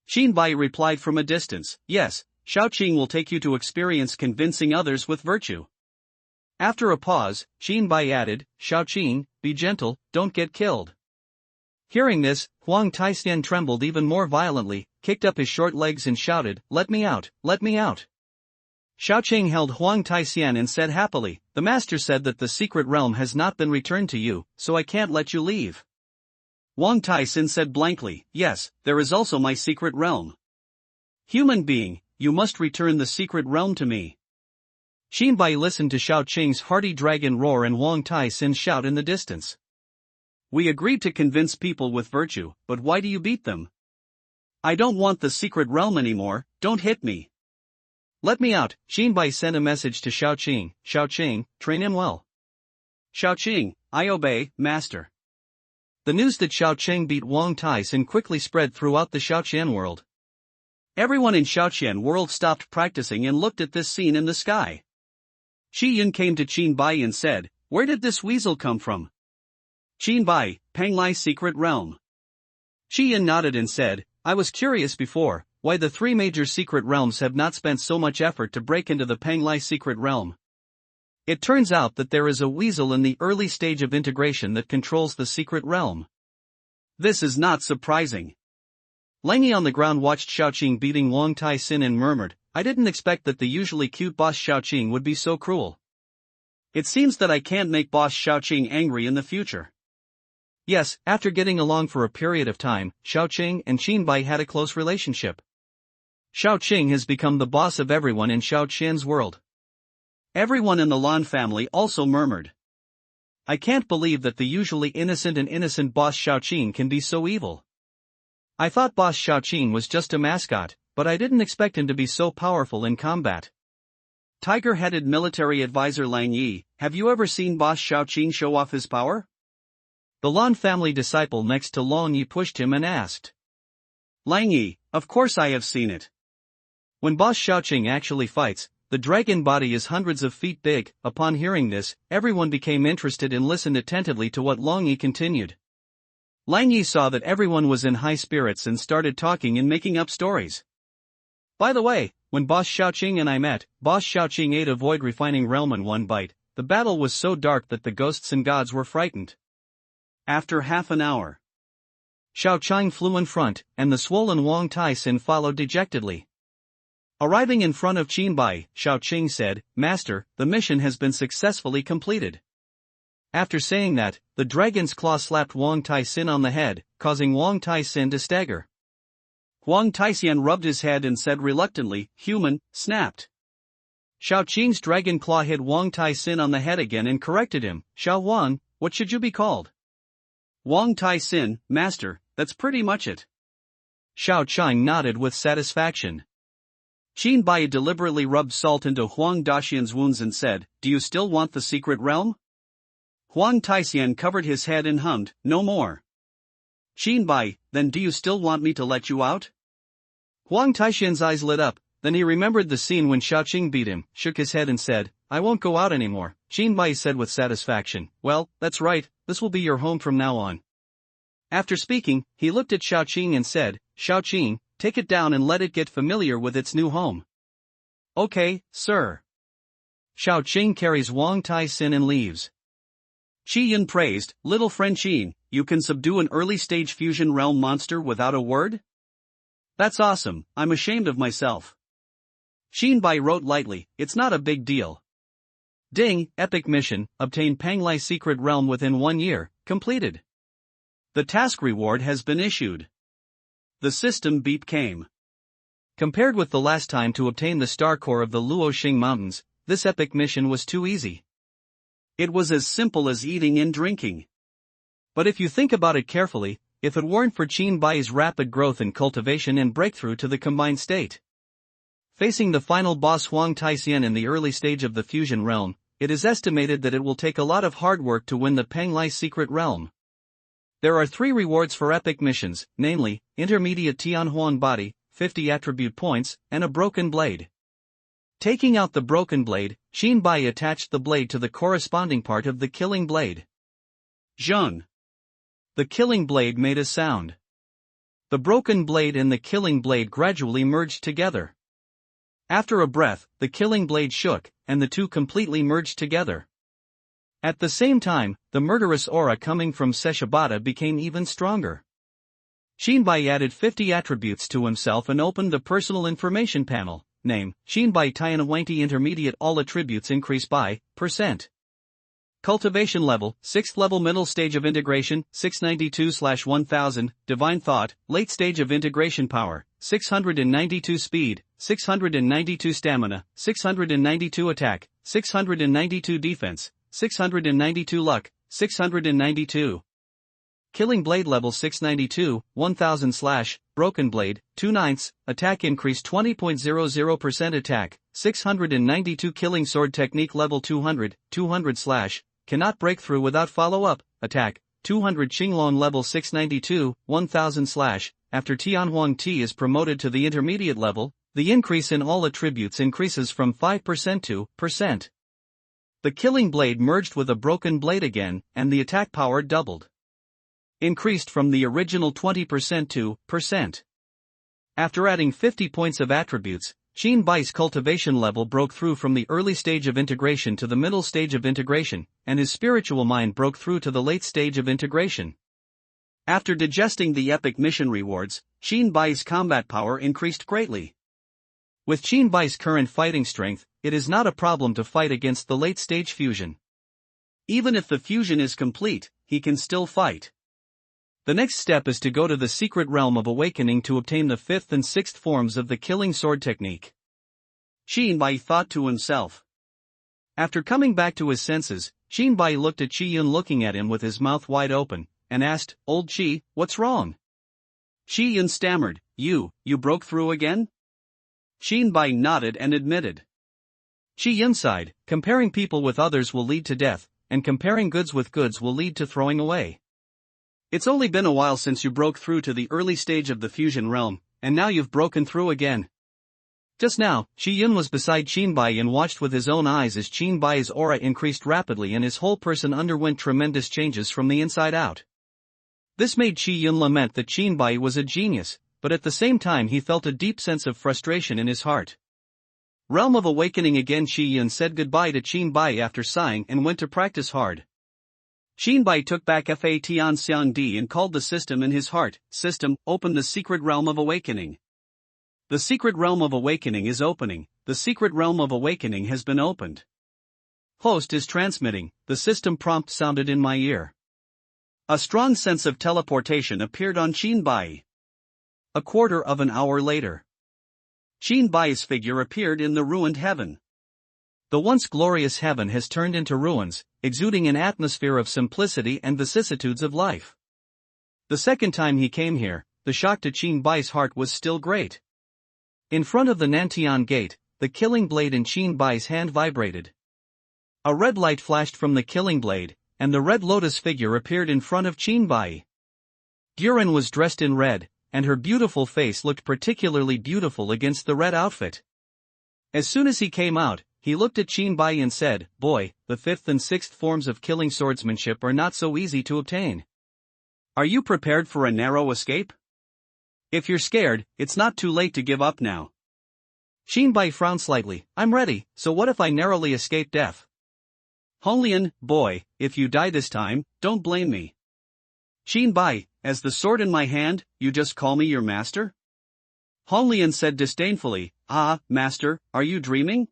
Qin Bai replied from a distance, "Yes, Xiaoqing will take you to experience convincing others with virtue." After a pause, Qin Bai added, "Xiaoqing, be gentle, don't get killed." Hearing this, Wang Taisin trembled even more violently, kicked up his short legs and shouted, "Let me out, let me out." Xiaoqing held Wang Taisin and said happily, "The master said that the secret realm has not been returned to you, so I can't let you leave." Wang Taisin said blankly, "Yes, there is also my secret realm. Human being, you must return the secret realm to me." Qin Bai listened to Xiaoqing's hearty dragon roar and Wang Taisin's shout in the distance. "We agreed to convince people with virtue, but why do you beat them? I don't want the secret realm anymore, don't hit me." "Let me out." Qin Bai sent a message to Xiaoqing, "Xiaoqing, train him well." "Xiaoqing, I obey, master." The news that Xiaoqing beat Wang Taisin quickly spread throughout the Xiaoqian world. Everyone in Xiaoqian world stopped practicing and looked at this scene in the sky. Shi Yun came to Qin Bai and said, "Where did this weasel come from?" "Qin Bai, Panglai's secret realm." Shi Yun nodded and said, "I was curious before, why the 3 major secret realms have not spent so much effort to break into the Panglai secret realm. It turns out that there is a weasel in the early stage of integration that controls the secret realm." "This is not surprising." Lang Yi on the ground watched Xiaoqing beating Wang Taisin and murmured, "I didn't expect that the usually cute boss Xiaoqing would be so cruel. It seems that I can't make boss Xiaoqing angry in the future." Yes, after getting along for a period of time, Xiaoqing and Qin Bai had a close relationship. Xiaoqing has become the boss of everyone in Xiaoqian's world. Everyone in the Lan family also murmured, "I can't believe that the usually innocent boss Xiaoqing can be so evil. I thought boss Xiaoqing was just a mascot, but I didn't expect him to be so powerful in combat." Tiger-headed military advisor Lang Yi, "Have you ever seen boss Xiaoqing show off his power?" The Lan family disciple next to Lang Yi pushed him and asked. Lang Yi, "Of course I have seen it." When boss Xiaoqing actually fights, the dragon body is hundreds of feet big. Upon hearing this, everyone became interested and listened attentively to what Lang Yi continued. Lang Yi saw that everyone was in high spirits and started talking and making up stories. "By the way, when boss Xiaoqing and I met, boss Xiaoqing ate a void refining realm in one bite. The battle was so dark that the ghosts and gods were frightened." After half an hour, Xiaoqing flew in front, and the swollen Wang Taisin followed dejectedly. Arriving in front of Qin Bai, Xiaoqing said, "Master, the mission has been successfully completed." After saying that, the dragon's claw slapped Wang Taisin on the head, causing Wang Taisin to stagger. Wang Taisin rubbed his head and said reluctantly, "Human," snapped. Xiaoqing's dragon claw hit Wang Taisin on the head again and corrected him, "Xiao Wang, what should you be called? Wang Tai Sin, master, that's pretty much it. Xiao Qing nodded with satisfaction. Qin Bai deliberately rubbed salt into Huang Daxian's wounds and said, do you still want the secret realm? Huang Taixian covered his head and hummed, no more. Qin Bai, then do you still want me to let you out? Huang Taixian's eyes lit up, then he remembered the scene when Xiao Qing beat him, shook his head and said, I won't go out anymore. Qin Bai said with satisfaction, well, that's right, this will be your home from now on. After speaking, he looked at Xiao Qing and said, Xiao Qing, take it down and let it get familiar with its new home. Okay, sir. Xiao Qing carries Wang Tai Sin and leaves. Qi Yun praised, little friend Qin, you can subdue an early-stage fusion realm monster without a word? That's awesome, I'm ashamed of myself. Qin Bai wrote lightly, it's not a big deal. Ding, epic mission, obtain Panglai secret realm within 1 year, completed. The task reward has been issued. The system beep came. Compared with the last time to obtain the star core of the Luoxing Mountains, this epic mission was too easy. It was as simple as eating and drinking. But if you think about it carefully, if it weren't for Qin Bai's rapid growth in cultivation and breakthrough to the combined state. Facing the final boss Huang Taixian in the early stage of the fusion realm, it is estimated that it will take a lot of hard work to win the Panglai secret realm. There are 3 rewards for epic missions, namely, intermediate Tianhuan body, 50 attribute points, and a broken blade. Taking out the broken blade, Qin Bai attached the blade to the corresponding part of the killing blade. Zheng. The killing blade made a sound. The broken blade and the killing blade gradually merged together. After a breath, the killing blade shook, and the two completely merged together. At the same time, the murderous aura coming from Seshabata became even stronger. Qin Bai added 50 attributes to himself and opened the personal information panel. Name, Qin Bai Tianhuangti intermediate, all attributes increase by %. Cultivation level, 6th level, middle stage of integration, 692/1000, divine thought, late stage of integration power, 692 speed, 692 stamina, 692 attack, 692 defense, 692 luck, 692. Killing blade level 692, 1000/, broken blade, 2/9, attack increase 20.00% attack, 692 killing sword technique level 200, 200/, cannot break through without follow-up, attack, 200 Qinglong level 692, 1000/, after Tianhuang Ti is promoted to the intermediate level, the increase in all attributes increases from 5% to %. The killing blade merged with a broken blade again, and the attack power doubled. Increased from the original 20% to %. After adding 50 points of attributes, Qin Bai's cultivation level broke through from the early stage of integration to the middle stage of integration, and his spiritual mind broke through to the late stage of integration. After digesting the epic mission rewards, Qin Bai's combat power increased greatly. With Qin Bai's current fighting strength, it is not a problem to fight against the late stage fusion. Even if the fusion is complete, he can still fight. The next step is to go to the secret realm of awakening to obtain the 5th and 6th forms of the killing sword technique. Qin Bai thought to himself. After coming back to his senses, Qin Bai looked at Qi Yun looking at him with his mouth wide open, and asked, Old Qi, what's wrong? Qi Yun stammered, You broke through again? Qin Bai nodded and admitted. Qi Yun sighed, comparing people with others will lead to death, and comparing goods with goods will lead to throwing away. It's only been a while since you broke through to the early stage of the fusion realm, and now you've broken through again. Just now, Qi Yun was beside Qin Bai and watched with his own eyes as Qin Bai's aura increased rapidly and his whole person underwent tremendous changes from the inside out. This made Qi Yun lament that Qin Bai was a genius, but at the same time he felt a deep sense of frustration in his heart. Realm of Awakening again. Qi Yun said goodbye to Qin Bai after sighing and went to practice hard. Qin Bai took back Fa Tian Xiang Di and called the system in his heart, System, open the secret realm of awakening. The secret realm of awakening is opening, the secret realm of awakening has been opened. Host is transmitting, the system prompt sounded in my ear. A strong sense of teleportation appeared on Qin Bai. A quarter of an hour later, Qin Bai's figure appeared in the ruined heaven. The once glorious heaven has turned into ruins, exuding an atmosphere of simplicity and vicissitudes of life. The second time he came here, the shock to Qin Bai's heart was still great. In front of the Nantian gate, the killing blade in Qin Bai's hand vibrated. A red light flashed from the killing blade, and the red lotus figure appeared in front of Qin Bai. Guren was dressed in red, and her beautiful face looked particularly beautiful against the red outfit. As soon as he came out, he looked at Qin Bai and said, "Boy, the fifth and sixth forms of killing swordsmanship are not so easy to obtain. Are you prepared for a narrow escape? If you're scared, it's not too late to give up now." Qin Bai frowned slightly. "I'm ready, so what if I narrowly escape death?" "Honglian, boy, if you die this time, don't blame me." "Qin Bai, as the sword in my hand, you just call me your master?" Honglian said disdainfully, "Ah, master, are you dreaming?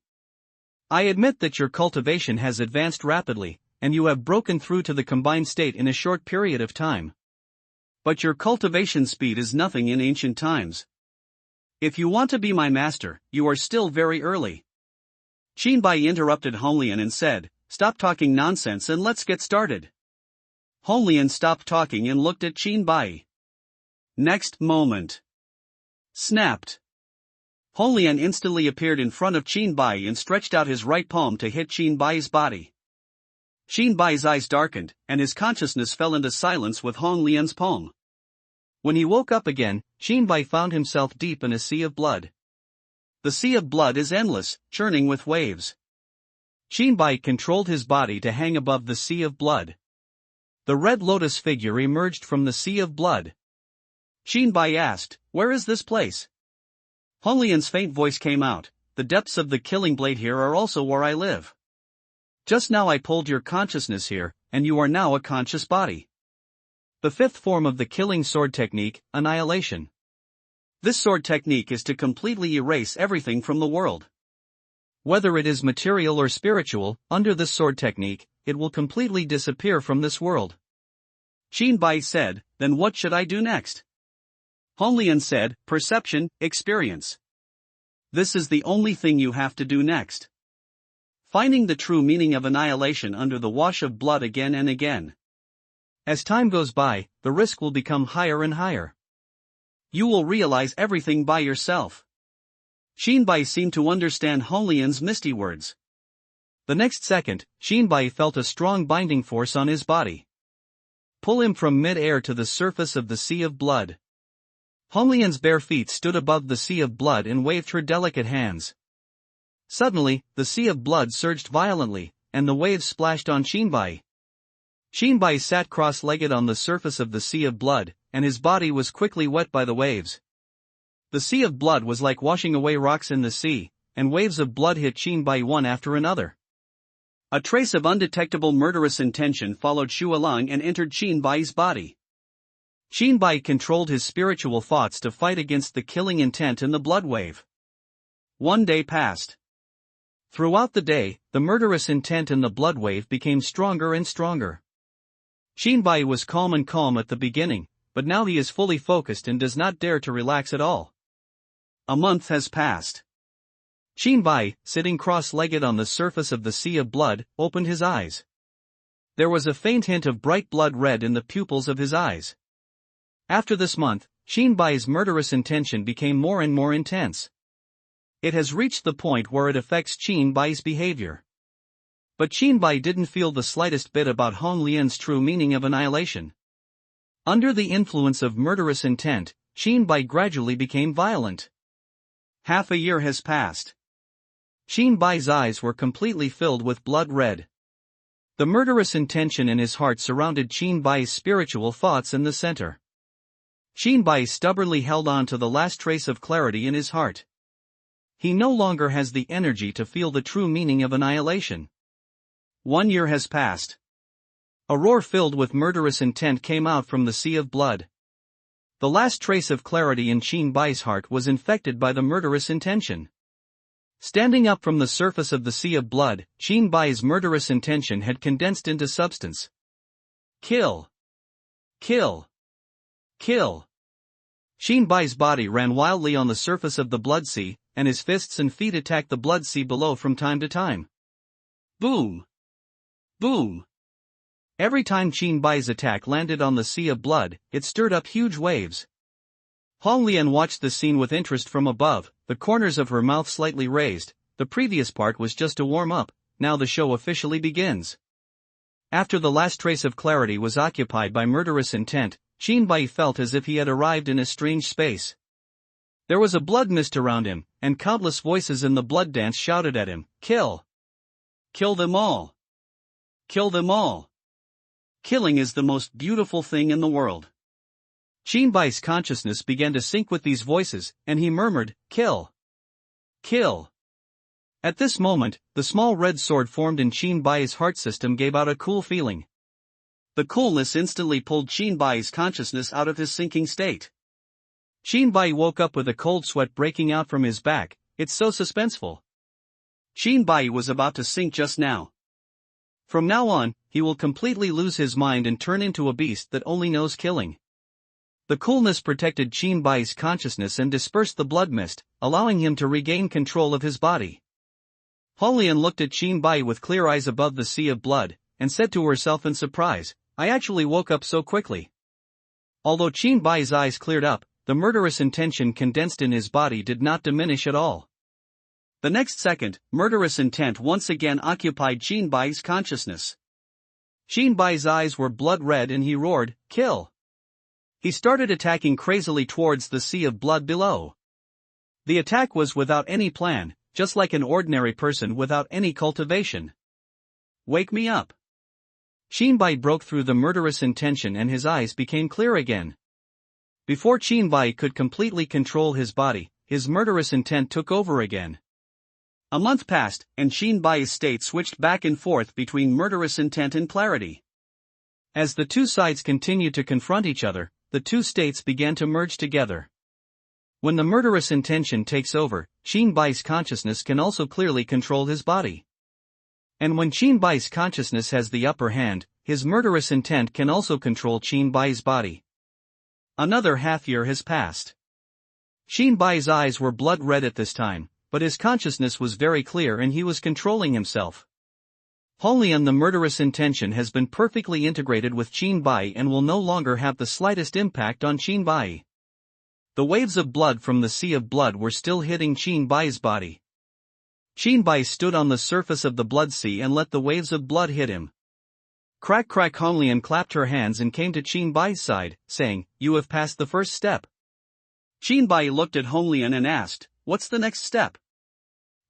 I admit that your cultivation has advanced rapidly, and you have broken through to the combined state in a short period of time. But your cultivation speed is nothing in ancient times. If you want to be my master, you are still very early." Qin Bai interrupted Honglian and said, "Stop talking nonsense and let's get started." Honglian stopped talking and looked at Qin Bai. Next moment. Snapped. Honglian instantly appeared in front of Qin Bai and stretched out his right palm to hit Qin Bai's body. Qin Bai's eyes darkened, and his consciousness fell into silence with Honglian's palm. When he woke up again, Qin Bai found himself deep in a sea of blood. The sea of blood is endless, churning with waves. Qin Bai controlled his body to hang above the sea of blood. The red lotus figure emerged from the sea of blood. Qin Bai asked, "Where is this place?" Honglian's faint voice came out, "The depths of the killing blade here are also where I live. Just now I pulled your consciousness here, and you are now a conscious body." The fifth form of the killing sword technique, annihilation. This sword technique is to completely erase everything from the world. Whether it is material or spiritual, under this sword technique, it will completely disappear from this world. Qin Bai said, "Then what should I do next?" Honglian said, "Perception, experience. This is the only thing you have to do next. Finding the true meaning of annihilation under the wash of blood again and again. As time goes by, the risk will become higher and higher. You will realize everything by yourself." Qin Bai seemed to understand Honglian's misty words. The next second, Qin Bai felt a strong binding force on his body. Pull him from mid-air to the surface of the sea of blood. Honglian's bare feet stood above the sea of blood and waved her delicate hands. Suddenly, the sea of blood surged violently, and the waves splashed on Qin Bai. Qin Bai sat cross-legged on the surface of the sea of blood, and his body was quickly wet by the waves. The sea of blood was like washing away rocks in the sea, and waves of blood hit Qin Bai one after another. A trace of undetectable murderous intention followed Shualang and entered Qin Bai's body. Qin Bai controlled his spiritual thoughts to fight against the killing intent in the blood wave. One day passed. Throughout the day, the murderous intent in the blood wave became stronger and stronger. Qin Bai was calm at the beginning, but now he is fully focused and does not dare to relax at all. A month has passed. Qin Bai, sitting cross-legged on the surface of the sea of blood, opened his eyes. There was a faint hint of bright blood red in the pupils of his eyes. After this month, Qin Bai's murderous intention became more and more intense. It has reached the point where it affects Qin Bai's behavior. But Qin Bai didn't feel the slightest bit about Honglian's true meaning of annihilation. Under the influence of murderous intent, Qin Bai gradually became violent. Half a year has passed. Qin Bai's eyes were completely filled with blood red. The murderous intention in his heart surrounded Qin Bai's spiritual thoughts in the center. Qin Bai stubbornly held on to the last trace of clarity in his heart. He no longer has the energy to feel the true meaning of annihilation. 1 year has passed. A roar filled with murderous intent came out from the sea of blood. The last trace of clarity in Qin Bai's heart was infected by the murderous intention. Standing up from the surface of the sea of blood, Qin Bai's murderous intention had condensed into substance. Kill! Kill! Kill! Qin Bai's body ran wildly on the surface of the blood sea, and his fists and feet attacked the blood sea below from time to time. Boom! Boom! Every time Qin Bai's attack landed on the sea of blood, it stirred up huge waves. Hong Lian watched the scene with interest from above, the corners of her mouth slightly raised. The previous part was just to warm up, now the show officially begins. After the last trace of clarity was occupied by murderous intent, Qin Bai felt as if he had arrived in a strange space. There was a blood mist around him, and countless voices in the blood dance shouted at him, "Kill! Kill them all! Kill them all!" Killing is the most beautiful thing in the world. Qin Bai's consciousness began to sync with these voices, and he murmured, "Kill! Kill!" At this moment, the small red sword formed in Qin Bai's heart system gave out a cool feeling. The coolness instantly pulled Qin Bai's consciousness out of his sinking state. Qin Bai woke up with a cold sweat breaking out from his back. It's so suspenseful. Qin Bai was about to sink just now. From now on, he will completely lose his mind and turn into a beast that only knows killing. The coolness protected Qin Bai's consciousness and dispersed the blood mist, allowing him to regain control of his body. Hong Lian looked at Qin Bai with clear eyes above the sea of blood, and said to herself in surprise, "I actually woke up so quickly." Although Qin Bai's eyes cleared up, the murderous intention condensed in his body did not diminish at all. The next second, murderous intent once again occupied Qin Bai's consciousness. Qin Bai's eyes were blood red and he roared, "Kill!" He started attacking crazily towards the sea of blood below. The attack was without any plan, just like an ordinary person without any cultivation. "Wake me up!" Qin Bai broke through the murderous intention and his eyes became clear again. Before Qin Bai could completely control his body, his murderous intent took over again. A month passed, and Qin Bai's state switched back and forth between murderous intent and clarity. As the two sides continued to confront each other, the two states began to merge together. When the murderous intention takes over, Qin Bai's consciousness can also clearly control his body. And when Qin Bai's consciousness has the upper hand, his murderous intent can also control Qin Bai's body. Another half year has passed. Qin Bai's eyes were blood red at this time, but his consciousness was very clear and he was controlling himself. Hong Lian, the murderous intention has been perfectly integrated with Qin Bai and will no longer have the slightest impact on Qin Bai. The waves of blood from the sea of blood were still hitting Qin Bai's body. Qin Bai stood on the surface of the blood sea and let the waves of blood hit him. Crack crack. Hong Lian clapped her hands and came to Qin Bai's side, saying, "You have passed the first step." Qin Bai looked at Hong Lian and asked, "What's the next step?"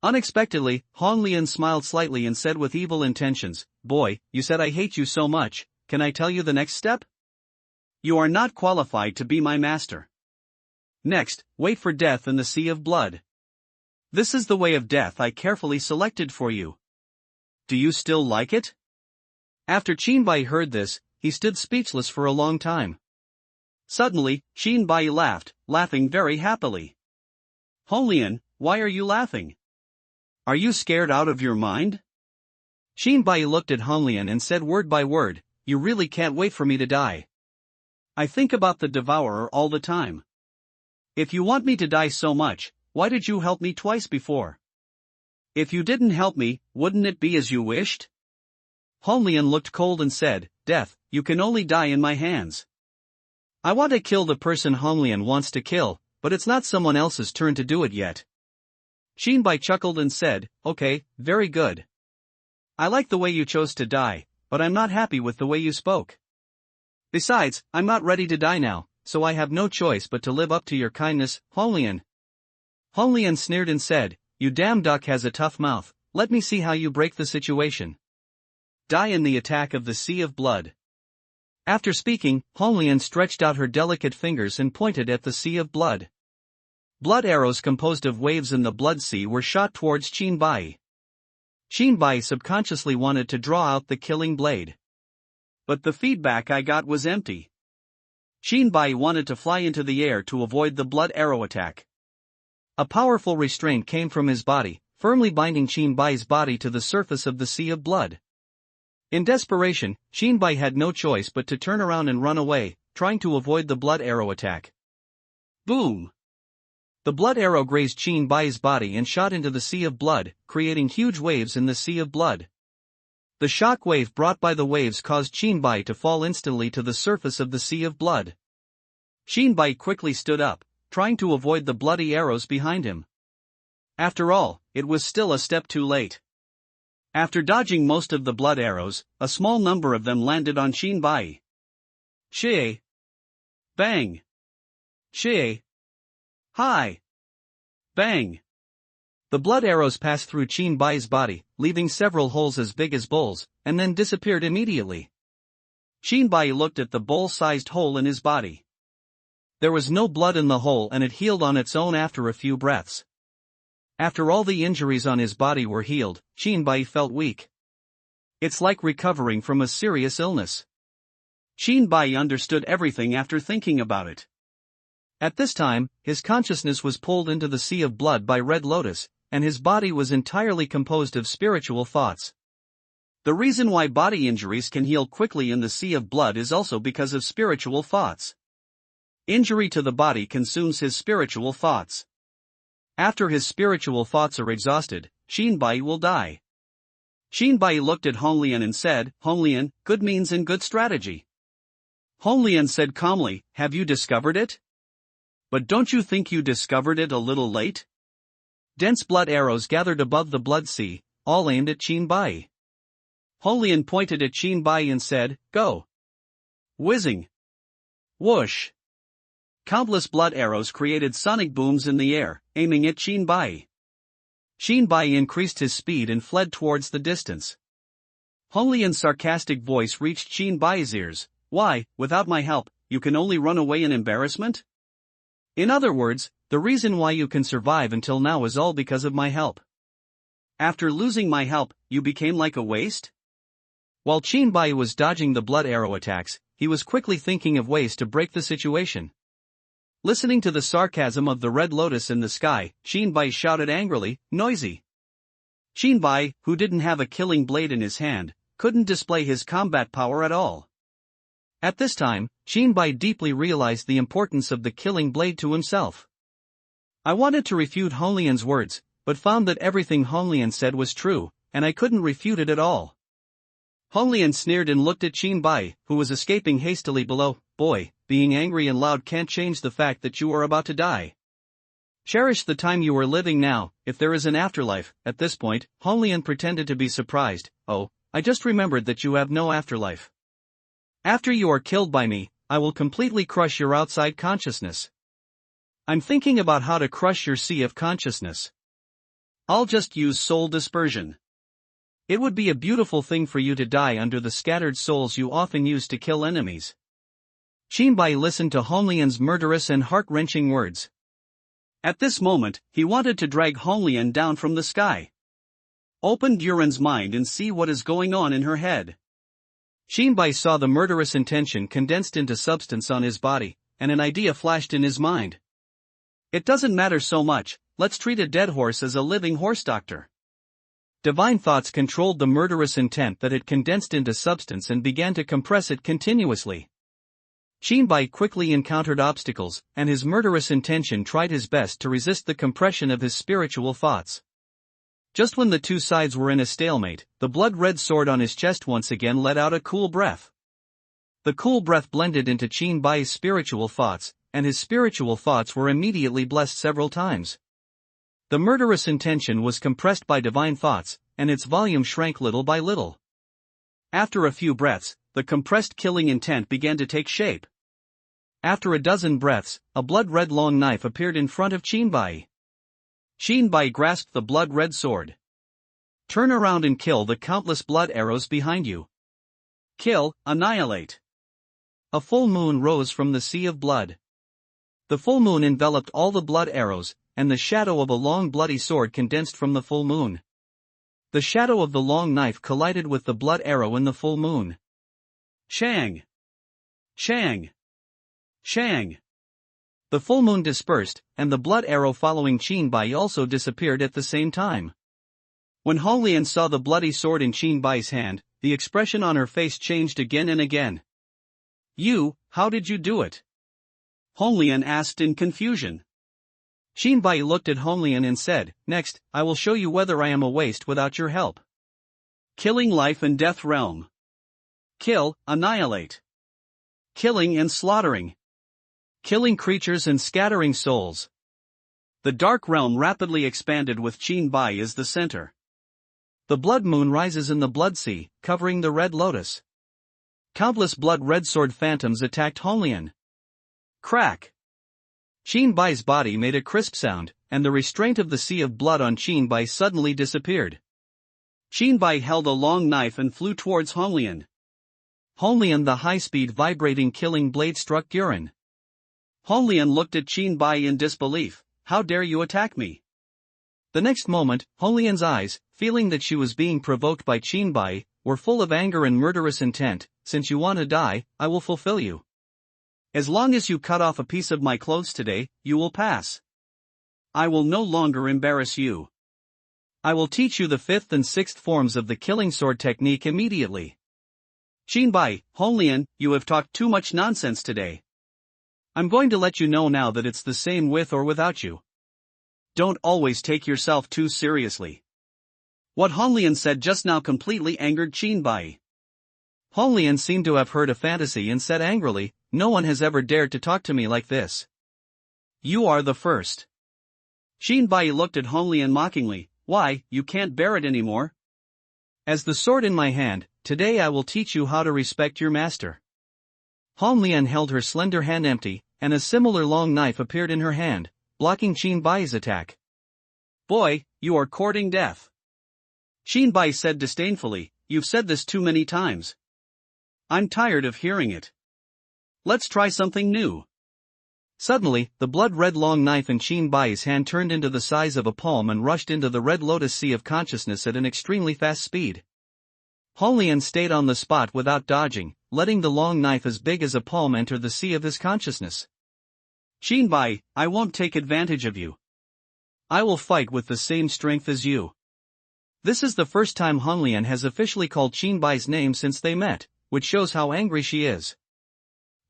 Unexpectedly, Hong Lian smiled slightly and said with evil intentions, "Boy, you said I hate you so much, can I tell you the next step? You are not qualified to be my master. Next, wait for death in the sea of blood. This is the way of death I carefully selected for you. Do you still like it?" After Qin Bai heard this, he stood speechless for a long time. Suddenly, Qin Bai laughed, laughing very happily. "Hong Lian, why are you laughing? Are you scared out of your mind?" Qin Bai looked at Hong Lian and said word by word, "You really can't wait for me to die. I think about the devourer all the time. If you want me to die so much, why did you help me twice before? If you didn't help me, wouldn't it be as you wished?" Hong Lian looked cold and said, "Death, you can only die in my hands. I want to kill the person Hong Lian wants to kill, but it's not someone else's turn to do it yet." Qin Bai chuckled and said, "Okay, very good. I like the way you chose to die, but I'm not happy with the way you spoke. Besides, I'm not ready to die now, so I have no choice but to live up to your kindness, Hong Lian." Hong Lian sneered and said, "You damn duck has a tough mouth, let me see how you break the situation. Die in the attack of the sea of blood." After speaking, Hong Lian stretched out her delicate fingers and pointed at the sea of blood. Blood arrows composed of waves in the blood sea were shot towards Qin Bai. Qin Bai subconsciously wanted to draw out the killing blade. But the feedback I got was empty. Qin Bai wanted to fly into the air to avoid the blood arrow attack. A powerful restraint came from his body, firmly binding Qin Bai's body to the surface of the sea of blood. In desperation, Qin Bai had no choice but to turn around and run away, trying to avoid the blood arrow attack. Boom! The blood arrow grazed Qin Bai's body and shot into the sea of blood, creating huge waves in the sea of blood. The shock wave brought by the waves caused Shinbai to fall instantly to the surface of the sea of blood. Shinbai quickly stood up, trying to avoid the bloody arrows behind him. After all, it was still a step too late. After dodging most of the blood arrows, a small number of them landed on Shinbai. Shie! Bang! Shie! Hi! Bang! The blood arrows passed through Shinbai's body, leaving several holes as big as bowls, and then disappeared immediately. Shinbai looked at the bowl-sized hole in his body. There was no blood in the hole and it healed on its own after a few breaths. After all the injuries on his body were healed, Shinbai felt weak. It's like recovering from a serious illness. Shinbai understood everything after thinking about it. At this time, his consciousness was pulled into the sea of blood by Red Lotus, and his body was entirely composed of spiritual thoughts. The reason why body injuries can heal quickly in the sea of blood is also because of spiritual thoughts. Injury to the body consumes his spiritual thoughts. After his spiritual thoughts are exhausted, Shinbai will die. Shinbai looked at Honglian and said, "Honglian, good means and good strategy." Honglian said calmly, "Have you discovered it? But don't you think you discovered it a little late?" Dense blood arrows gathered above the blood sea, all aimed at Shinbai. Honglian pointed at Shinbai and said, "Go." Whizzing. Whoosh. Countless blood arrows created sonic booms in the air, aiming at Shinbai. Shinbai increased his speed and fled towards the distance. Honglian's sarcastic voice reached Shinbai's ears. "Why, without my help, you can only run away in embarrassment? In other words, the reason why you can survive until now is all because of my help. After losing my help, you became like a waste?" While Shinbai was dodging the blood arrow attacks, he was quickly thinking of ways to break the situation. Listening to the sarcasm of the Red Lotus in the sky, Shinbai shouted angrily, "Noisy!" Shinbai, who didn't have a killing blade in his hand, couldn't display his combat power at all. At this time, Shinbai deeply realized the importance of the killing blade to himself. I wanted to refute Honglian's words, but found that everything Honglian said was true, and I couldn't refute it at all. Honglian sneered and looked at Shinbai, who was escaping hastily below. "Boy, being angry and loud can't change the fact that you are about to die. Cherish the time you are living now, if there is an afterlife." At this point, Honglian pretended to be surprised. "Oh, I just remembered that you have no afterlife. After you are killed by me, I will completely crush your outside consciousness. I'm thinking about how to crush your sea of consciousness. I'll just use soul dispersion. It would be a beautiful thing for you to die under the scattered souls you often use to kill enemies." Shinbai listened to Honglian's murderous and heart-wrenching words. At this moment, he wanted to drag Honglian down from the sky. Open Duran's mind and see what is going on in her head. Shinbai saw the murderous intention condensed into substance on his body, and an idea flashed in his mind. "It doesn't matter so much, let's treat a dead horse as a living horse doctor." Divine thoughts controlled the murderous intent that it condensed into substance and began to compress it continuously. Shinbai quickly encountered obstacles, and his murderous intention tried his best to resist the compression of his spiritual thoughts. Just when the two sides were in a stalemate, the blood-red sword on his chest once again let out a cool breath. The cool breath blended into Shinbai's spiritual thoughts, and his spiritual thoughts were immediately blessed several times. The murderous intention was compressed by divine thoughts, and its volume shrank little by little. After a few breaths, the compressed killing intent began to take shape. After a dozen breaths, a blood-red long knife appeared in front of Shinbai. Shinbai grasped the blood-red sword. "Turn around and kill the countless blood arrows behind you. Kill, annihilate." A full moon rose from the sea of blood. The full moon enveloped all the blood arrows, and the shadow of a long bloody sword condensed from the full moon. The shadow of the long knife collided with the blood arrow in the full moon. Shang! Shang! Shang! The full moon dispersed, and the blood arrow following Shinbai also disappeared at the same time. When Honglian saw the bloody sword in Shinbai's hand, the expression on her face changed again and again. How did you do it?" Honglian asked in confusion. Shinbai looked at Honglian and said, "Next, I will show you whether I am a waste without your help." Killing life and death realm. Kill, annihilate. Killing and slaughtering. Killing creatures and scattering souls. The dark realm rapidly expanded with Qin Bai as the center. The blood moon rises in the blood sea, covering the red lotus. Countless blood-red sword phantoms attacked Honglian. Crack! Qin Bai's body made a crisp sound, and the restraint of the sea of blood on Qin Bai suddenly disappeared. Qin Bai held a long knife and flew towards Honglian. Honglian, the high-speed vibrating killing blade, struck Guren. Honglian looked at Qin Bai in disbelief. How dare you attack me? The next moment, Honglian's eyes, feeling that she was being provoked by Qin Bai, were full of anger and murderous intent. Since you want to die, I will fulfill you. As long as you cut off a piece of my clothes today, you will pass. I will no longer embarrass you. I will teach you the 5th and 6th forms of the killing sword technique immediately. Qin Bai, Honglian, you have talked too much nonsense today. I'm going to let you know now that it's the same with or without you. Don't always take yourself too seriously. What Honglian said just now completely angered Qin Bai. Honglian seemed to have heard a fantasy and said angrily, "No one has ever dared to talk to me like this. You are the first." Qin Bai looked at Honglian mockingly. Why, you can't bear it anymore? As the sword in my hand, today I will teach you how to respect your master. Honglian held her slender hand empty, and a similar long knife appeared in her hand, blocking Qin Bai's attack. Boy, you are courting death. Qin Bai said disdainfully, you've said this too many times. I'm tired of hearing it. Let's try something new. Suddenly, the blood-red long knife in Qin Bai's hand turned into the size of a palm and rushed into the red lotus sea of consciousness at an extremely fast speed. Honglian stayed on the spot without dodging, letting the long knife as big as a palm enter the sea of his consciousness. Qin Bai, I won't take advantage of you. I will fight with the same strength as you. This is the first time Honglian has officially called Qin Bai's name since they met, which shows how angry she is.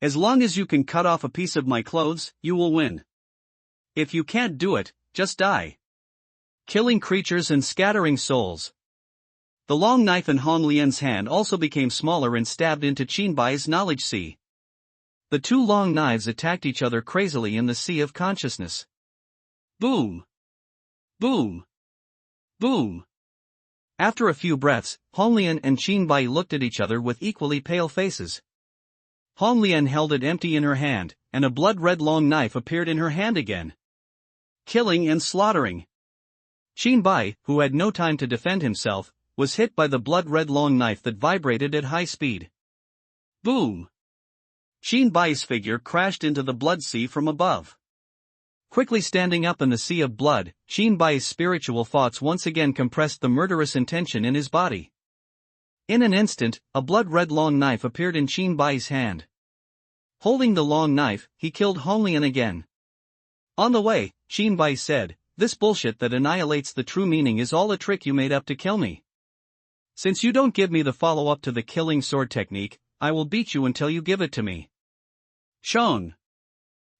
As long as you can cut off a piece of my clothes, you will win. If you can't do it, just die. Killing creatures and scattering souls. The long knife in Honglian's hand also became smaller and stabbed into Qin Bai's knowledge sea. The two long knives attacked each other crazily in the sea of consciousness. Boom! Boom! Boom! After a few breaths, Honglian and Qin Bai looked at each other with equally pale faces. Honglian held it empty in her hand, and a blood-red long knife appeared in her hand again. Killing and slaughtering. Qin Bai, who had no time to defend himself, was hit by the blood-red long knife that vibrated at high speed. Boom! Qin Bai's figure crashed into the blood sea from above. Quickly standing up in the sea of blood, Qin Bai's spiritual thoughts once again compressed the murderous intention in his body. In an instant, a blood-red long knife appeared in Qin Bai's hand. Holding the long knife, he killed Honglian again. On the way, Qin Bai said, "This bullshit that annihilates the true meaning is all a trick you made up to kill me. Since you don't give me the follow-up to the killing sword technique, I will beat you until you give it to me." Shong!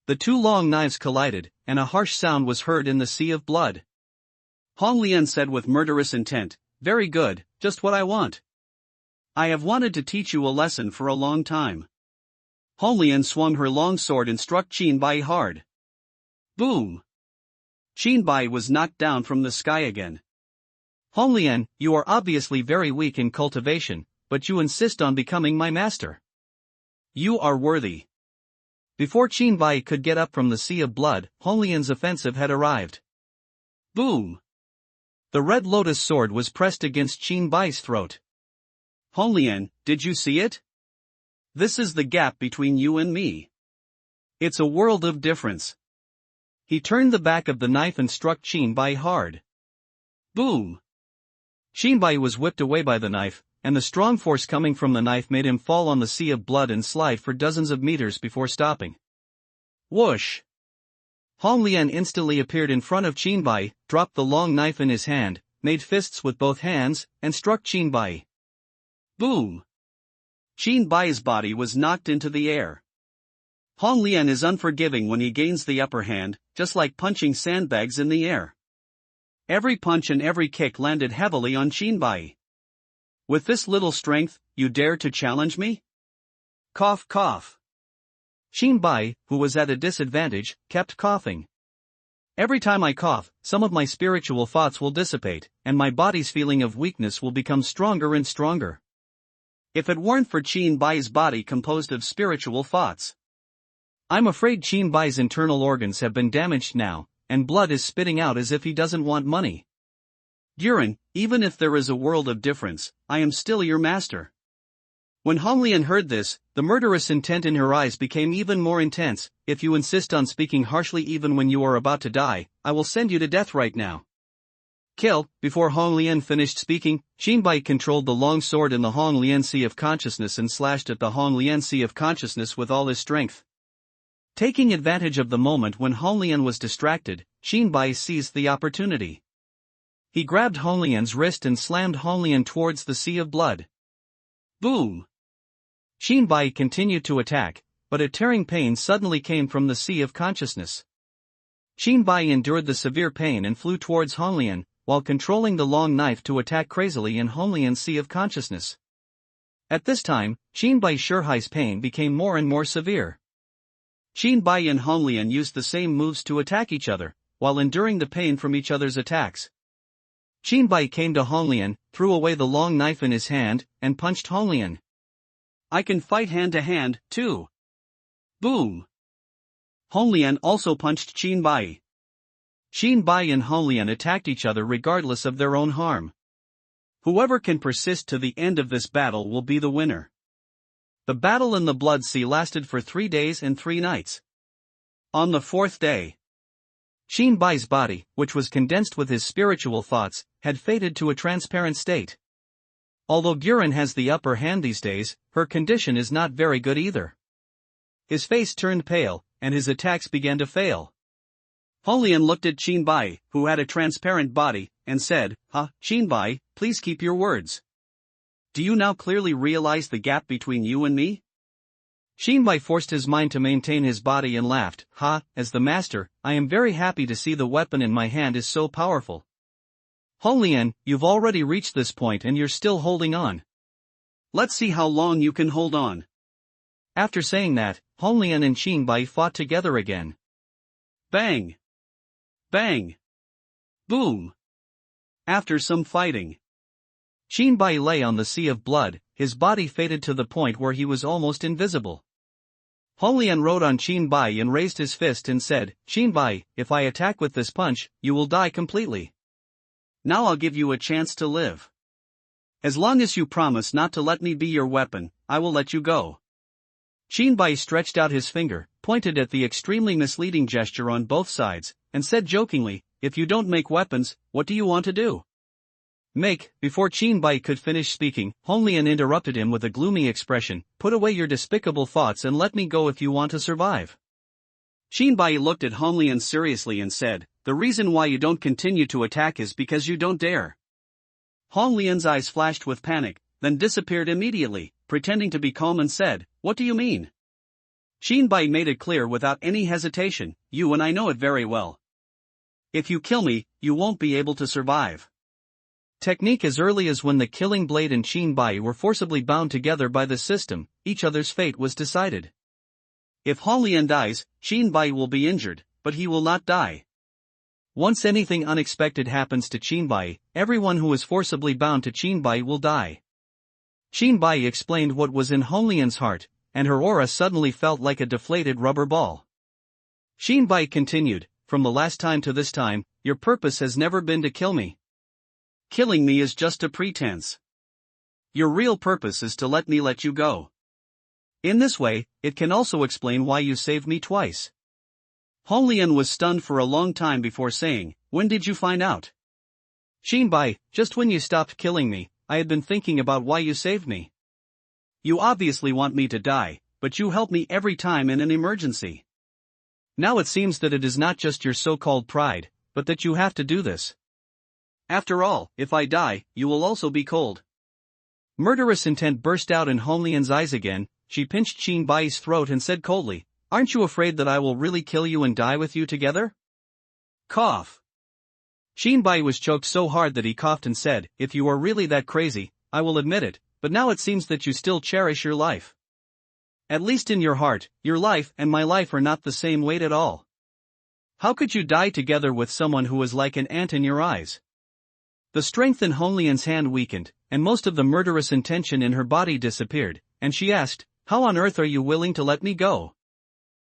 The two long knives collided, and a harsh sound was heard in the sea of blood. Honglian said with murderous intent, "Very good, just what I want. I have wanted to teach you a lesson for a long time." Honglian swung her long sword and struck Qin Bai hard. Boom! Qin Bai was knocked down from the sky again. Honglian, you are obviously very weak in cultivation, but you insist on becoming my master. You are worthy. Before Qin Bai could get up from the sea of blood, Honglian's offensive had arrived. Boom! The red lotus sword was pressed against Qin Bai's throat. Honglian, did you see it? This is the gap between you and me. It's a world of difference. He turned the back of the knife and struck Qin Bai hard. Boom! Qin Bai was whipped away by the knife, and the strong force coming from the knife made him fall on the sea of blood and slide for dozens of meters before stopping. Whoosh! Honglian instantly appeared in front of Qin Bai, dropped the long knife in his hand, made fists with both hands, and struck Qin Bai. Boom! Qin Bai's body was knocked into the air. Honglian is unforgiving when he gains the upper hand, just like punching sandbags in the air. Every punch and every kick landed heavily on Qin Bai. With this little strength, you dare to challenge me? Cough cough. Shinbai, who was at a disadvantage, kept coughing. Every time I cough, some of my spiritual thoughts will dissipate, and my body's feeling of weakness will become stronger and stronger. If it weren't for Shinbai's body composed of spiritual thoughts. I'm afraid Shinbai's internal organs have been damaged now, and blood is spitting out as if he doesn't want money. Guren, even if there is a world of difference, I am still your master. When Honglian heard this, the murderous intent in her eyes became even more intense. If you insist on speaking harshly even when you are about to die, I will send you to death right now. Kill. Before Honglian finished speaking, Shinbai controlled the long sword in the Honglian Sea of Consciousness and slashed at the Honglian Sea of Consciousness with all his strength. Taking advantage of the moment when Honglian was distracted, Shinbai seized the opportunity. He grabbed Honglian's wrist and slammed Honglian towards the sea of blood. Boom! Shinbai continued to attack, but a tearing pain suddenly came from the Sea of Consciousness. Shinbai endured the severe pain and flew towards Honglian, while controlling the long knife to attack crazily in Honglian's Sea of Consciousness. At this time, Shinbai Shurhai's pain became more and more severe. Shinbai and Honglian used the same moves to attack each other, while enduring the pain from each other's attacks. Shinbai came to Honglian, threw away the long knife in his hand, and punched Honglian. I can fight hand to hand, too. Boom! Honglian also punched Shinbai. Shinbai and Honglian attacked each other regardless of their own harm. Whoever can persist to the end of this battle will be the winner. The battle in the Blood Sea lasted for 3 days and 3 nights. On the 4th day, Shinbai's body, which was condensed with his spiritual thoughts, had faded to a transparent state. Although Guren has the upper hand these days, her condition is not very good either. His face turned pale, and his attacks began to fail. Honglian looked at Shinbai, who had a transparent body, and said, Shinbai, please keep your words. Do you now clearly realize the gap between you and me? Shinbai forced his mind to maintain his body and laughed. As the master, I am very happy to see the weapon in my hand is so powerful. Honglian, you've already reached this point and you're still holding on. Let's see how long you can hold on. After saying that, Honglian and Shinbai fought together again. Bang! Bang! Boom! After some fighting, Shinbai lay on the sea of blood, his body faded to the point where he was almost invisible. Honglian rode on Shinbai and raised his fist and said, Shinbai, if I attack with this punch, you will die completely. Now I'll give you a chance to live. As long as you promise not to let me be your weapon, I will let you go. Shinbai stretched out his finger, pointed at the extremely misleading gesture on both sides, and said jokingly, if you don't make weapons, what do you want to do? Before Shinbai could finish speaking, Honglian interrupted him with a gloomy expression, put away your despicable thoughts and let me go if you want to survive. Shinbai looked at Honglian seriously and said, the reason why you don't continue to attack is because you don't dare. Honglian's eyes flashed with panic, then disappeared immediately, pretending to be calm and said, what do you mean? Shinbai made it clear without any hesitation, you and I know it very well. If you kill me, you won't be able to survive. Technique. As early as when the Killing Blade and Shinbai were forcibly bound together by the system, each other's fate was decided. If Honglian dies, Shinbai will be injured, but he will not die. Once anything unexpected happens to Shinbai, everyone who is forcibly bound to Shinbai will die. Shinbai explained what was in Honglian's heart, and her aura suddenly felt like a deflated rubber ball. Shinbai continued, from the last time to this time, your purpose has never been to kill me. Killing me is just a pretense. Your real purpose is to let me let you go. In this way, it can also explain why you saved me twice. Honglian was stunned for a long time before saying, when did you find out? Shinbai, just when you stopped killing me, I had been thinking about why you saved me. You obviously want me to die, but you help me every time in an emergency. Now it seems that it is not just your so-called pride, but that you have to do this. After all, if I die, you will also be cold. Murderous intent burst out in Honglian's eyes again. She pinched Shinbai's throat and said coldly, aren't you afraid that I will really kill you and die with you together? Cough. Shinbai was choked so hard that he coughed and said, if you are really that crazy, I will admit it, but now it seems that you still cherish your life. At least in your heart, your life and my life are not the same weight at all. How could you die together with someone who was like an ant in your eyes? The strength in Honglian's hand weakened, and most of the murderous intention in her body disappeared, and she asked, "How on earth are you willing to let me go?"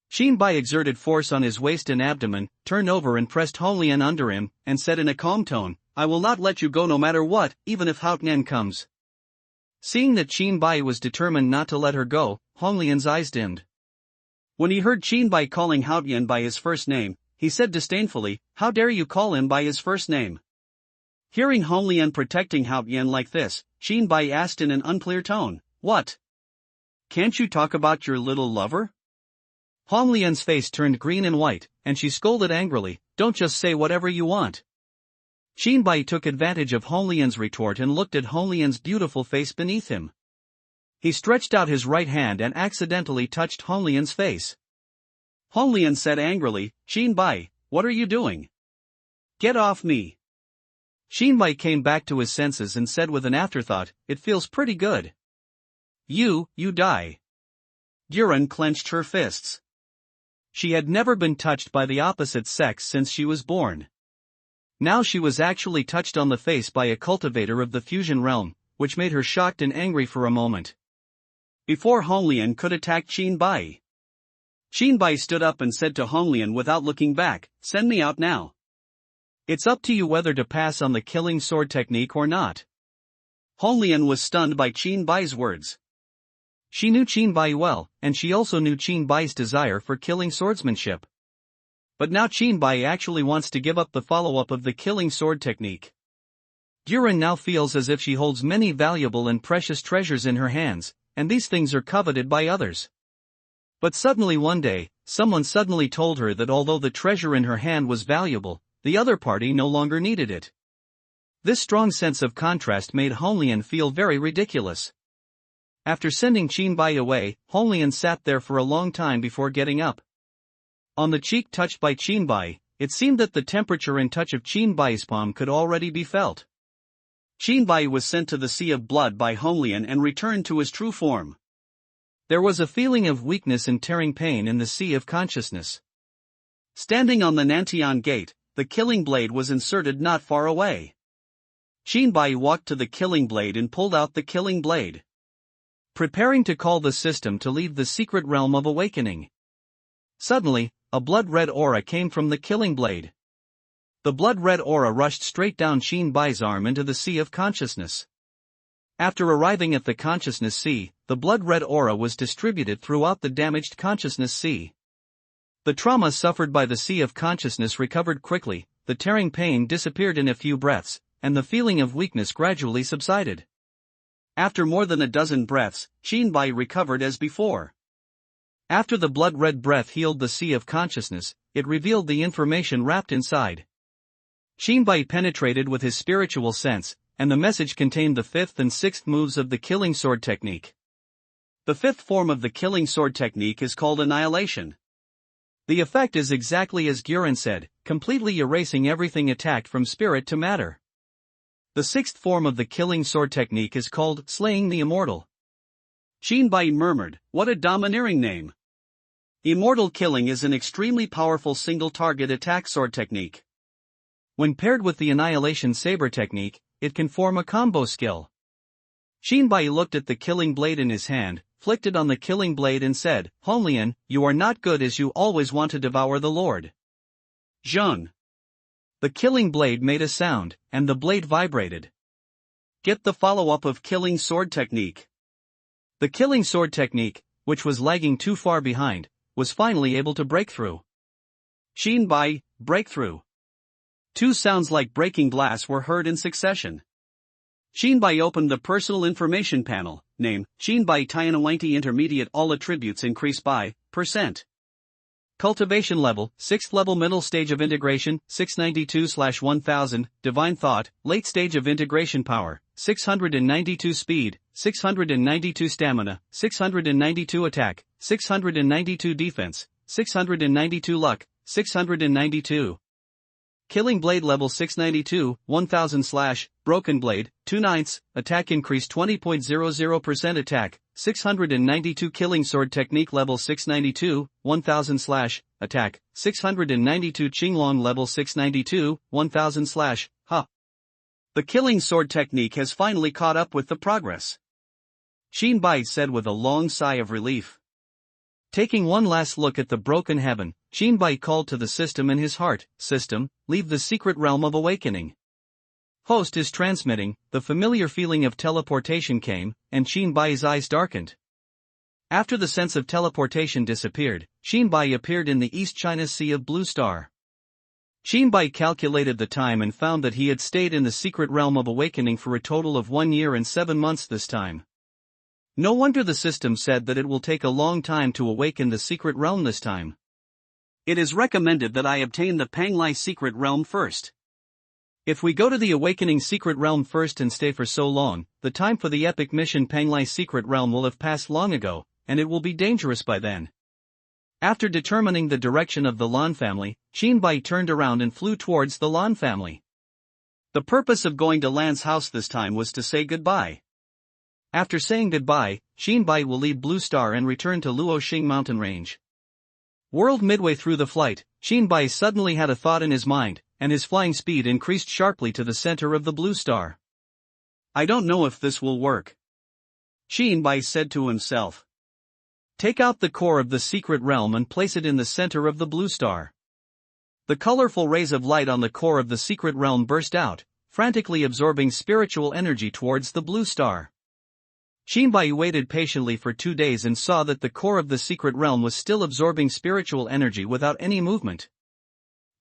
Shinbai exerted force on his waist and abdomen, turned over and pressed Honglian under him, and said in a calm tone, "I will not let you go no matter what, even if Haotian comes." Seeing that Shinbai was determined not to let her go, Honglian's eyes dimmed. When he heard Shinbai calling Haotian by his first name, he said disdainfully, "How dare you call him by his first name?" Hearing Honglian protecting Haotian like this, Shinbai asked in an unclear tone, "What? Can't you talk about your little lover?" Honglian's face turned green and white, and she scolded angrily, "Don't just say whatever you want." Shinbai took advantage of Honglian's retort and looked at Honglian's beautiful face beneath him. He stretched out his right hand and accidentally touched Honglian's face. Honglian said angrily, "Shinbai, what are you doing? Get off me." Shinbai came back to his senses and said with an afterthought, "It feels pretty good." You die." Guren clenched her fists. She had never been touched by the opposite sex since she was born. Now she was actually touched on the face by a cultivator of the fusion realm, which made her shocked and angry for a moment. Before Honglian could attack Shinbai, Shinbai stood up and said to Honglian without looking back, "Send me out now. It's up to you whether to pass on the killing sword technique or not." Honglian was stunned by Shinbai's words. She knew Shinbai well, and she also knew Shinbai's desire for killing swordsmanship. But now Shinbai actually wants to give up the follow-up of the killing sword technique. Guren now feels as if she holds many valuable and precious treasures in her hands, and these things are coveted by others. But suddenly one day, someone suddenly told her that although the treasure in her hand was valuable, the other party no longer needed it. This strong sense of contrast made Honglian feel very ridiculous. After sending Shinbai away, Honglian sat there for a long time before getting up. On the cheek touched by Shinbai, it seemed that the temperature and touch of Shinbai's palm could already be felt. Shinbai was sent to the Sea of Blood by Honglian and returned to his true form. There was a feeling of weakness and tearing pain in the sea of consciousness. Standing on the Nantian gate, the killing blade was inserted not far away. Shinbai walked to the killing blade and pulled out the killing blade, preparing to call the system to leave the secret realm of awakening. Suddenly, a blood-red aura came from the killing blade. The blood-red aura rushed straight down Shinbai's arm into the sea of consciousness. After arriving at the consciousness sea, the blood-red aura was distributed throughout the damaged consciousness sea. The trauma suffered by the sea of consciousness recovered quickly, the tearing pain disappeared in a few breaths, and the feeling of weakness gradually subsided. After more than a dozen breaths, Shinbai recovered as before. After the blood-red breath healed the sea of consciousness, it revealed the information wrapped inside. Shinbai penetrated with his spiritual sense, and the message contained the fifth and sixth moves of the killing sword technique. The fifth form of the killing sword technique is called annihilation. The effect is exactly as Guren said, completely erasing everything attacked from spirit to matter. The sixth form of the killing sword technique is called slaying the immortal. Shinbai murmured, "What a domineering name." Immortal killing is an extremely powerful single-target attack sword technique. When paired with the annihilation saber technique, it can form a combo skill. Shinbai looked at the killing blade in his hand, flicked it on the killing blade and said, "Honglian, you are not good as you always want to devour the Lord." Zheng. The killing blade made a sound, and the blade vibrated. Get the follow-up of killing sword technique. The killing sword technique, which was lagging too far behind, was finally able to break through. Shinbai, breakthrough. Two sounds like breaking glass were heard in succession. Shinbai opened the personal information panel, name, Shinbai Tianawangti Intermediate, all attributes increase by %. Cultivation level, 6th level, middle stage of integration, 692/1000, divine thought, late stage of integration power, 692 speed, 692 stamina, 692 attack, 692 defense, 692 luck, 692. Killing Blade level 692, 1000 slash, Broken Blade, 2/9, attack increase 20.00% attack, 692 Killing Sword Technique level 692, 1000 slash, attack, 692 Qinglong level 692, 1000 slash, ha. The Killing Sword Technique has finally caught up with the progress. Qin Bai said with a long sigh of relief. Taking one last look at the broken heaven, Qin Bai called to the system in his heart, "System, leave the secret realm of awakening." Host is transmitting. The familiar feeling of teleportation came, and Qin Bai's eyes darkened. After the sense of teleportation disappeared, Qin Bai appeared in the East China Sea of Blue Star. Qin Bai calculated the time and found that he had stayed in the secret realm of awakening for a total of 1 year and 7 months this time. No wonder the system said that it will take a long time to awaken the secret realm this time. It is recommended that I obtain the Panglai secret realm first. If we go to the awakening secret realm first and stay for so long, the time for the epic mission Panglai secret realm will have passed long ago, and it will be dangerous by then. After determining the direction of the Lan family, Qin Bai turned around and flew towards the Lan family. The purpose of going to Lan's house this time was to say goodbye. After saying goodbye, Qin Bai will leave Blue Star and return to Luoxing mountain range. Whirled midway through the flight, Qin Bai suddenly had a thought in his mind, and his flying speed increased sharply to the center of the Blue Star. I don't know if this will work, Qin Bai said to himself. Take out the core of the secret realm and place it in the center of the Blue Star. The colorful rays of light on the core of the secret realm burst out, frantically absorbing spiritual energy towards the Blue Star. Qin Bai waited patiently for 2 days and saw that the core of the secret realm was still absorbing spiritual energy without any movement.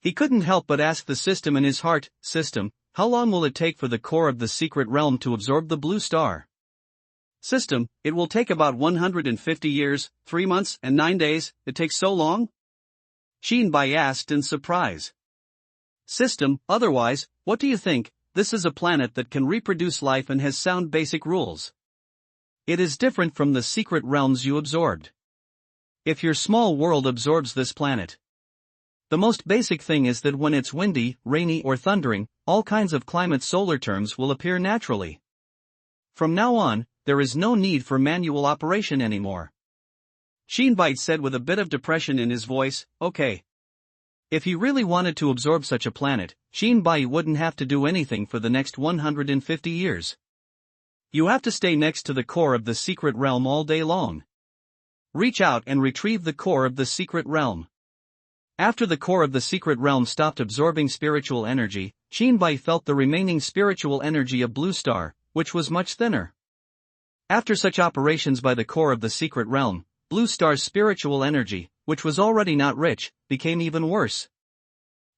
He couldn't help but ask the system in his heart, "System, how long will it take for the core of the secret realm to absorb the Blue Star?" "System, it will take about 150 years, 3 months and 9 days, it takes so long?" Qin Bai asked in surprise. "System, otherwise, what do you think? This is a planet that can reproduce life and has sound basic rules. It is different from the secret realms you absorbed. If your small world absorbs this planet, the most basic thing is that when it's windy, rainy or thundering, all kinds of climate solar terms will appear naturally. From now on, there is no need for manual operation anymore." Qin Bai said with a bit of depression in his voice, "Okay. If he really wanted to absorb such a planet, Qin Bai wouldn't have to do anything for the next 150 years. You have to stay next to the core of the secret realm all day long. Reach out and retrieve the core of the secret realm." After the core of the secret realm stopped absorbing spiritual energy, Qin Bai felt the remaining spiritual energy of Blue Star, which was much thinner. After such operations by the core of the secret realm, Blue Star's spiritual energy, which was already not rich, became even worse.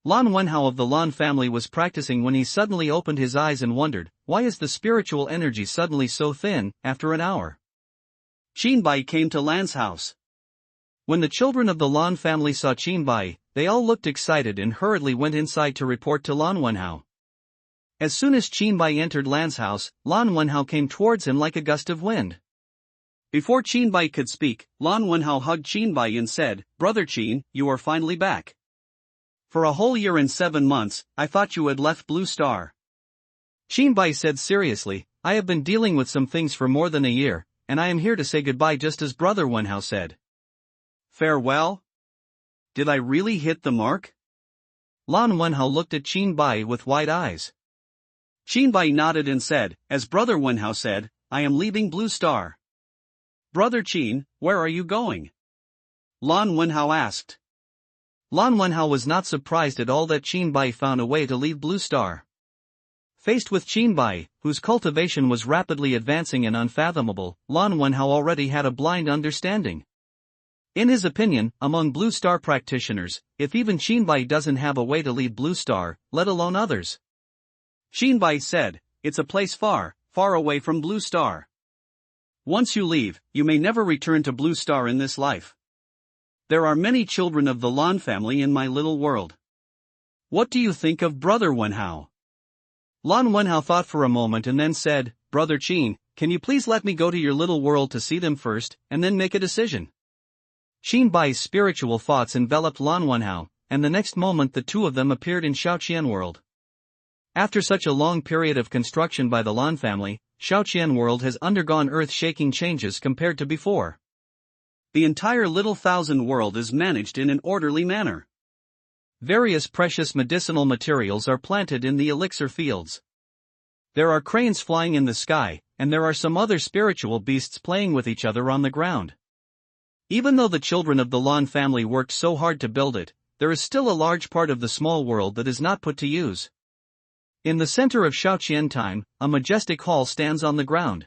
Lan Wenhao of the Lan family was practicing when he suddenly opened his eyes and wondered, why is the spiritual energy suddenly so thin, after an hour? Qin Bai came to Lan's house. When the children of the Lan family saw Qin Bai, they all looked excited and hurriedly went inside to report to Lan Wenhao. As soon as Qin Bai entered Lan's house, Lan Wenhao came towards him like a gust of wind. Before Qin Bai could speak, Lan Wenhao hugged Qin Bai and said, "Brother Qin, you are finally back. For a whole year and 7 months, I thought you had left Blue Star." Qin Bai said seriously, "I have been dealing with some things for more than a year, and I am here to say goodbye just as Brother Wenhao said." "Farewell? Did I really hit the mark?" Lan Wenhao looked at Qin Bai with wide eyes. Qin Bai nodded and said, "As Brother Wenhao said, I am leaving Blue Star." "Brother Qin, where are you going?" Lan Wenhao asked. Lan Wenhao was not surprised at all that Qin Bai found a way to leave Blue Star. Faced with Qin Bai, whose cultivation was rapidly advancing and unfathomable, Lan Wenhao already had a blind understanding. In his opinion, among Blue Star practitioners, if even Qin Bai doesn't have a way to leave Blue Star, let alone others. Qin Bai said, "It's a place far, far away from Blue Star. Once you leave, you may never return to Blue Star in this life. There are many children of the Lan family in my little world. What do you think of Brother Wenhao?" Lan Wenhao thought for a moment and then said, "Brother Qin, can you please let me go to your little world to see them first, and then make a decision?" Qin Bai's spiritual thoughts enveloped Lan Wenhao, and the next moment the two of them appeared in Shaoqian World. After such a long period of construction by the Lan family, Shaoqian World has undergone earth-shaking changes compared to before. The entire Little Thousand World is managed in an orderly manner. Various precious medicinal materials are planted in the elixir fields. There are cranes flying in the sky, and there are some other spiritual beasts playing with each other on the ground. Even though the children of the Lan family worked so hard to build it, there is still a large part of the small world that is not put to use. In the center of Shaoqian Time, a majestic hall stands on the ground.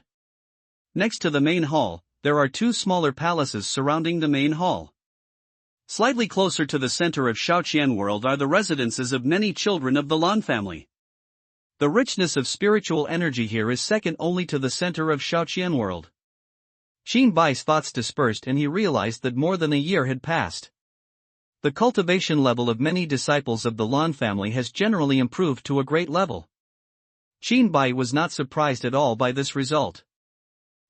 Next to the main hall, there are two smaller palaces surrounding the main hall. Slightly closer to the center of Shaoqian World are the residences of many children of the Lan family. The richness of spiritual energy here is second only to the center of Shaoqian World. Qin Bai's thoughts dispersed and he realized that more than a year had passed. The cultivation level of many disciples of the Lan family has generally improved to a great level. Qin Bai was not surprised at all by this result.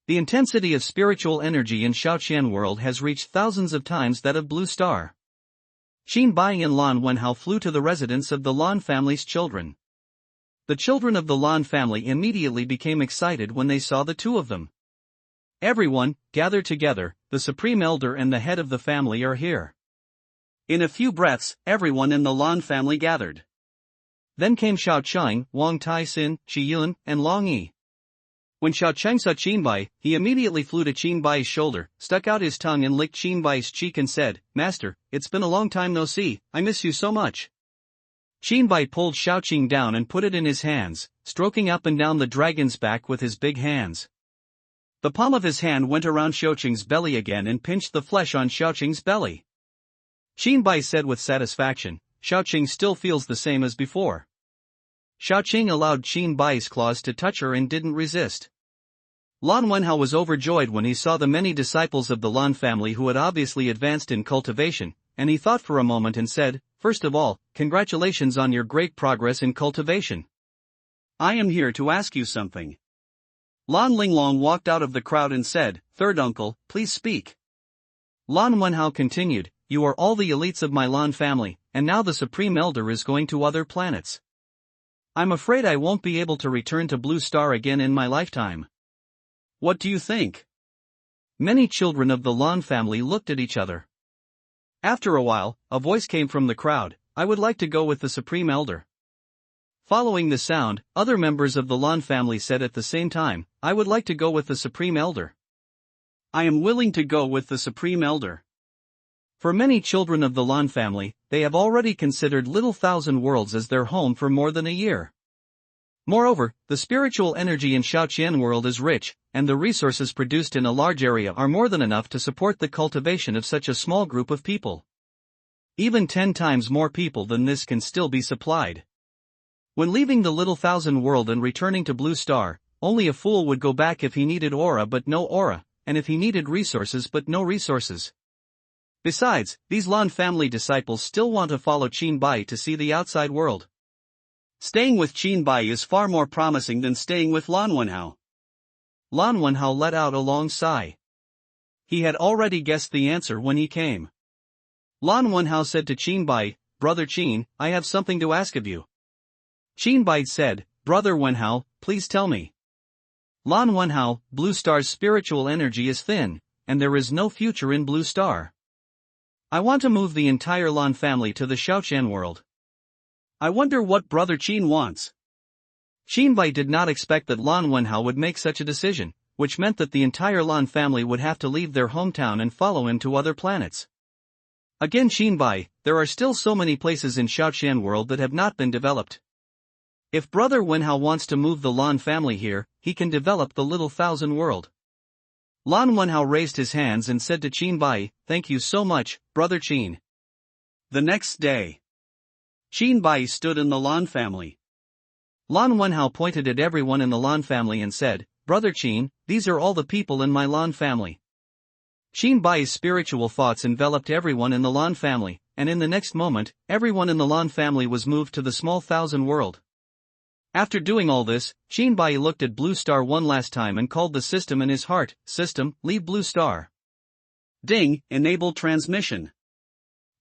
The intensity of spiritual energy in Shaoqian World has reached thousands of times that of Blue Star. Qin Bai and Lan Wenhao flew to the residence of the Lan family's children. The children of the Lan family immediately became excited when they saw the two of them. Everyone, gather together, the Supreme Elder and the head of the family are here. In a few breaths, everyone in the Lan family gathered. Then came Xiao Cheng, Wang Tai-sin, Shi Yun, and Long Yi. When Xiao Cheng saw Qin Bai, he immediately flew to Qin Bai's shoulder, stuck out his tongue and licked Qin Bai's cheek and said, "Master, it's been a long time no see, I miss you so much." Qin Bai pulled Xiao Qing down and put it in his hands, stroking up and down the dragon's back with his big hands. The palm of his hand went around Xiao Qing's belly again and pinched the flesh on Xiao Qing's belly. Qin Bai said with satisfaction, "Xiao Qing still feels the same as before." Xiao Qing allowed Qin Bai's claws to touch her and didn't resist. Lan Wenhao was overjoyed when he saw the many disciples of the Lan family who had obviously advanced in cultivation, and he thought for a moment and said, "First of all, congratulations on your great progress in cultivation. I am here to ask you something." Lan Linglong walked out of the crowd and said, "Third uncle, please speak." Lan Wenhao continued, "You are all the elites of my Lan family, and now the Supreme Elder is going to other planets. I'm afraid I won't be able to return to Blue Star again in my lifetime. What do you think?" Many children of the Lan family looked at each other. After a while, a voice came from the crowd, "I would like to go with the Supreme Elder." Following the sound, other members of the Lan family said at the same time, "I would like to go with the Supreme Elder." "I am willing to go with the Supreme Elder." For many children of the Lan family, they have already considered Little Thousand Worlds as their home for more than a year. Moreover, the spiritual energy in Shaoqian World is rich, and the resources produced in a large area are more than enough to support the cultivation of such a small group of people. Even 10 times more people than this can still be supplied. When leaving the Little Thousand World and returning to Blue Star, only a fool would go back if he needed aura but no aura, and if he needed resources but no resources. Besides, these Lan family disciples still want to follow Qin Bai to see the outside world. Staying with Qin Bai is far more promising than staying with Lan Wenhao. Lan Wenhao let out a long sigh. He had already guessed the answer when he came. Lan Wenhao said to Qin Bai, "Brother Qin, I have something to ask of you." Qin Bai said, "Brother Wenhao, please tell me." Lan Wenhao, Blue Star's spiritual energy is thin, and there is no future in Blue Star. I want to move the entire Lan family to the Shaoqian World. I wonder what Brother Qin wants. Qin Bai did not expect that Lan Wenhao would make such a decision, which meant that the entire Lan family would have to leave their hometown and follow him to other planets. Again Qin Bai, there are still so many places in Shaoqian World that have not been developed. If Brother Wenhao wants to move the Lan family here, he can develop the Little Thousand World. Lan Wenhao raised his hands and said to Qin Bai, "Thank you so much, Brother Qin." The next day, Qin Bai stood in the Lan family. Lan Wenhao pointed at everyone in the Lan family and said, "Brother Qin, these are all the people in my Lan family." Qin Bai's spiritual thoughts enveloped everyone in the Lan family, and in the next moment, everyone in the Lan family was moved to the small Thousand World. After doing all this, Qin Bai looked at Blue Star one last time and called the system in his heart, "System, leave Blue Star." Ding, enable transmission.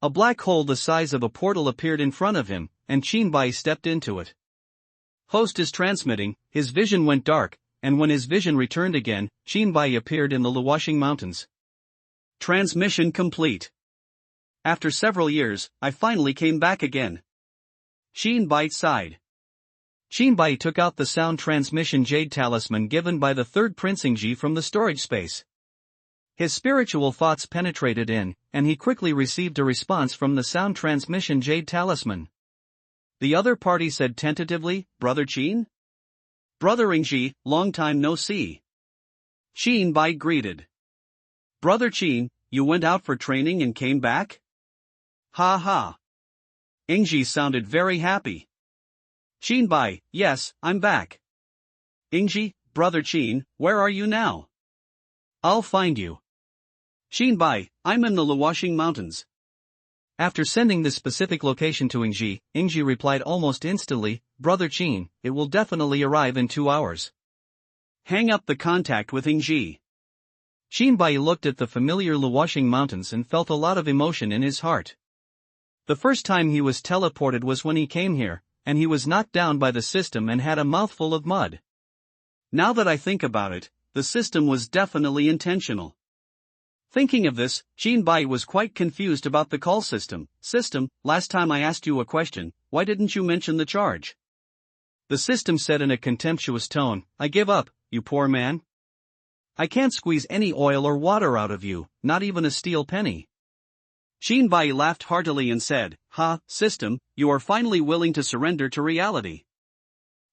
A black hole the size of a portal appeared in front of him, and Qinbai stepped into it. Host is transmitting, his vision went dark, and when his vision returned again, Qinbai appeared in the Luoxing Mountains. Transmission complete. After several years, I finally came back again. Qinbai sighed. Qinbai took out the sound transmission jade talisman given by the third Prince Ingji from the storage space. His spiritual thoughts penetrated in, and he quickly received a response from the sound transmission jade talisman. The other party said tentatively, "Brother Qin?" "Brother Ingji, long time no see." Qinbai greeted. "Brother Qin, you went out for training and came back?" "Ha ha." Ingji sounded very happy. Qinbai, "Yes, I'm back." Ingji, "Brother Qin, where are you now?" "I'll find you." Qinbai, "I'm in the Luoxing Mountains." After sending this specific location to Ingji, Ingji replied almost instantly, "Brother Qin, it will definitely arrive in 2 hours." Hang up the contact with Ingji. Qinbai looked at the familiar Luoxing Mountains and felt a lot of emotion in his heart. The first time he was teleported was when he came here, and he was knocked down by the system and had a mouthful of mud. Now that I think about it, the system was definitely intentional. Thinking of this, Qinbai was quite confused about the call system. "System, last time I asked you a question, why didn't you mention the charge?" The system said in a contemptuous tone, "I give up, you poor man. I can't squeeze any oil or water out of you, not even a steel penny." Qinbai laughed heartily and said, "Ha, system, you are finally willing to surrender to reality."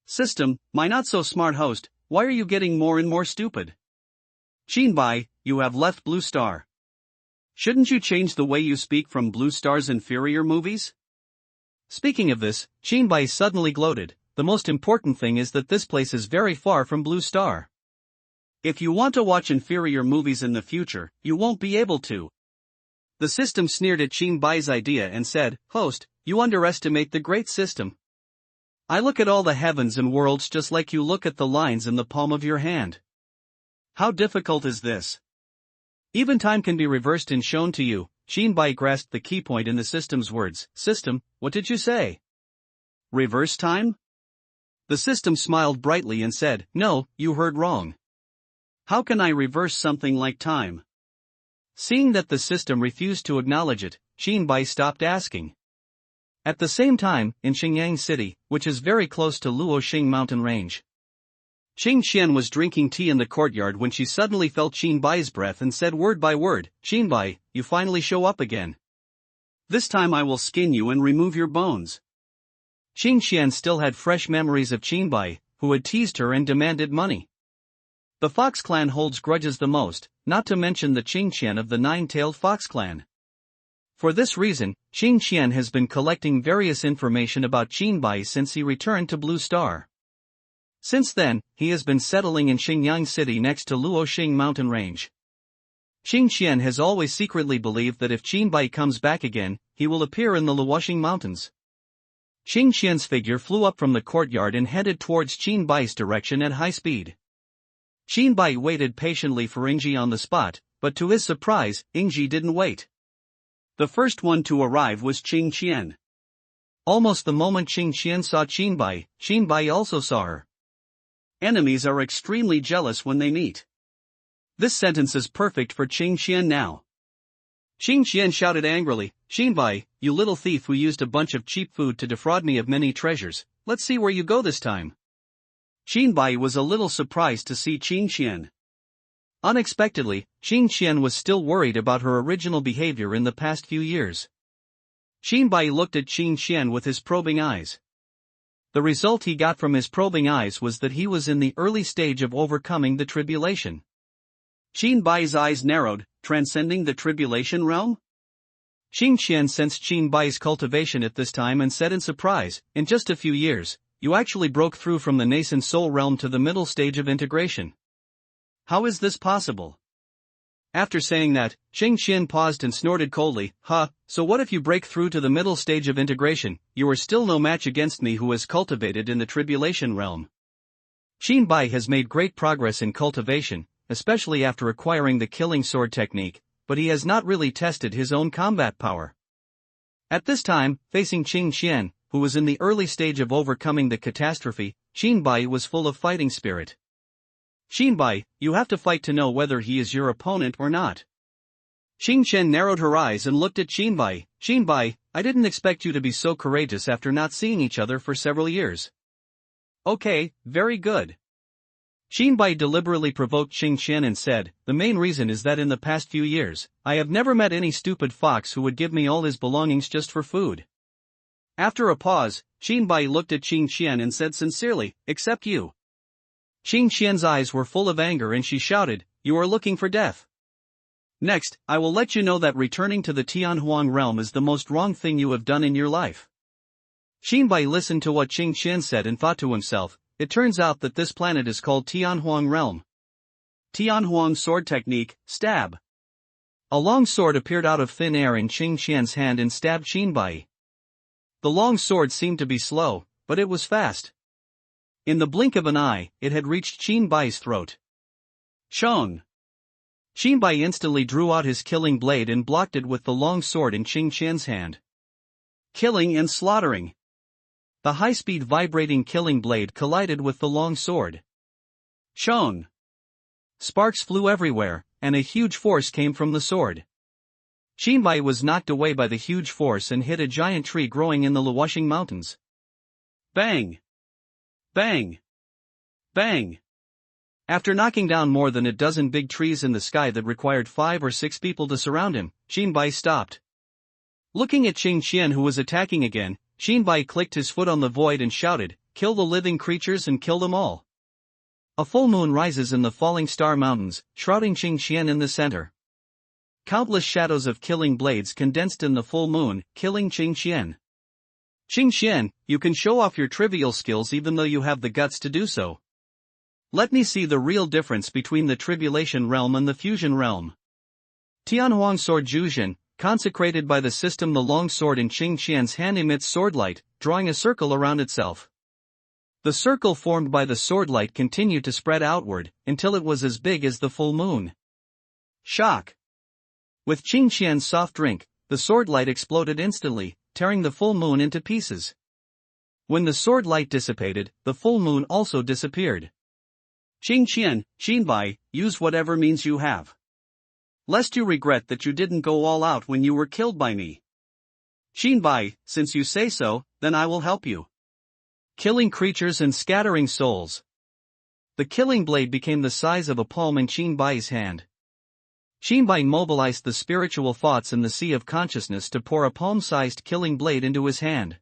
"System, my not-so-smart host, why are you getting more and more stupid?" "Qinbai, you have left Blue Star. Shouldn't you change the way you speak from Blue Star's inferior movies?" Speaking of this, Qinbai suddenly gloated, "The most important thing is that this place is very far from Blue Star. If you want to watch inferior movies in the future, you won't be able to." The system sneered at Qinbai's idea and said, "Host, you underestimate the great system. I look at all the heavens and worlds just like you look at the lines in the palm of your hand. How difficult is this? Even time can be reversed and shown to you." Qinbai grasped the key point in the system's words. "System, what did you say? Reverse time?" The system smiled brightly and said, "No, you heard wrong. How can I reverse something like time?" Seeing that the system refused to acknowledge it, Qinbai stopped asking. At the same time, in Xingyang City, which is very close to Luoxing mountain range, Xing Qian was drinking tea in the courtyard when she suddenly felt Qinbai's breath and said word by word, "Qinbai, you finally show up again. This time I will skin you and remove your bones." Xing Qian still had fresh memories of Qinbai, who had teased her and demanded money. The Fox clan holds grudges the most, not to mention the Qing Qian of the nine-tailed Fox clan. For this reason, Xing Qian has been collecting various information about Qinbai since he returned to Blue Star. Since then, he has been settling in Xingyang City next to Luoxing mountain range. Xing Qian has always secretly believed that if Qinbai comes back again, he will appear in the Luoxing mountains. Xing Qian's figure flew up from the courtyard and headed towards Qinbai's direction at high speed. Qinbai waited patiently for Ingji on the spot, but to his surprise, Ingji didn't wait. The first one to arrive was Xing Qian. Almost the moment Xing Qian saw Qinbai, Qinbai also saw her. Enemies are extremely jealous when they meet. This sentence is perfect for Xing Qian now. Xing Qian shouted angrily, "Qinbai, you little thief who used a bunch of cheap food to defraud me of many treasures, let's see where you go this time." Qinbai was a little surprised to see Xing Qian. Unexpectedly, Xing Qian was still worried about her original behavior in the past few years. Qinbai looked at Xing Qian with his probing eyes. The result he got from his probing eyes was that he was in the early stage of overcoming the tribulation. Qinbai's eyes narrowed, transcending the tribulation realm? Xing Qian sensed Qinbai's cultivation at this time and said in surprise, "In just a few years, you actually broke through from the nascent soul realm to the middle stage of integration. How is this possible?" After saying that, Xing Qian paused and snorted coldly, So what if you break through to the middle stage of integration, you are still no match against me who has cultivated in the tribulation realm." Qinbai has made great progress in cultivation, especially after acquiring the killing sword technique, but he has not really tested his own combat power. At this time, facing Qing Qian, who was in the early stage of overcoming the catastrophe, Qin Bai was full of fighting spirit. "Qin Bai, you have to fight to know whether he is your opponent or not." Qing Qian narrowed her eyes and looked at Qin Bai. "Qin Bai, I didn't expect you to be so courageous after not seeing each other for several years." "Okay, very good." Qin Bai deliberately provoked Qing Qian and said, "The main reason is that in the past few years, I have never met any stupid fox who would give me all his belongings just for food." After a pause, Qin Bai looked at Qing Qian and said sincerely, "Except you." Qing Qian's eyes were full of anger and she shouted, "You are looking for death. Next, I will let you know that returning to the Tianhuang realm is the most wrong thing you have done in your life." Qin Bai listened to what Qing Qian said and thought to himself, "It turns out that this planet is called Tianhuang realm." Tianhuang sword technique, stab. A long sword appeared out of thin air in Qing Qian's hand and stabbed Qin Bai. The long sword seemed to be slow, but it was fast. In the blink of an eye, it had reached Qin Bai's throat. Shong! Qin Bai instantly drew out his killing blade and blocked it with the long sword in Qing Qian's hand. Killing and slaughtering. The high-speed vibrating killing blade collided with the long sword. Shong! Sparks flew everywhere, and a huge force came from the sword. Qin Bai was knocked away by the huge force and hit a giant tree growing in the Luoxing Mountains. Bang! Bang! Bang! After knocking down more than a dozen big trees in the sky that required 5 or 6 people to surround him, Qin Bai stopped. Looking at Qing Qian who was attacking again, Qin Bai clicked his foot on the void and shouted, "Kill the living creatures and kill them all." A full moon rises in the falling star mountains, shrouding Qing Qian in the center. Countless shadows of killing blades condensed in the full moon, killing Qing Qian. "Qing Qian, you can show off your trivial skills even though you have the guts to do so. Let me see the real difference between the Tribulation Realm and the Fusion Realm." Tianhuang Sword Juzhen, consecrated by the system. The long sword in Qing Qian's hand emits swordlight, drawing a circle around itself. The circle formed by the swordlight continued to spread outward, until it was as big as the full moon. Shock! With Qing Qian's soft drink, the swordlight exploded instantly, tearing the full moon into pieces. When the swordlight dissipated, the full moon also disappeared. "Qing Qian, Qin Bai, use whatever means you have. Lest you regret that you didn't go all out when you were killed by me." "Qin Bai, since you say so, then I will help you." Killing creatures and scattering souls. The killing blade became the size of a palm in Qin Bai's hand. Qin Bai mobilized the spiritual thoughts in the sea of consciousness to pour a palm-sized killing blade into his hand.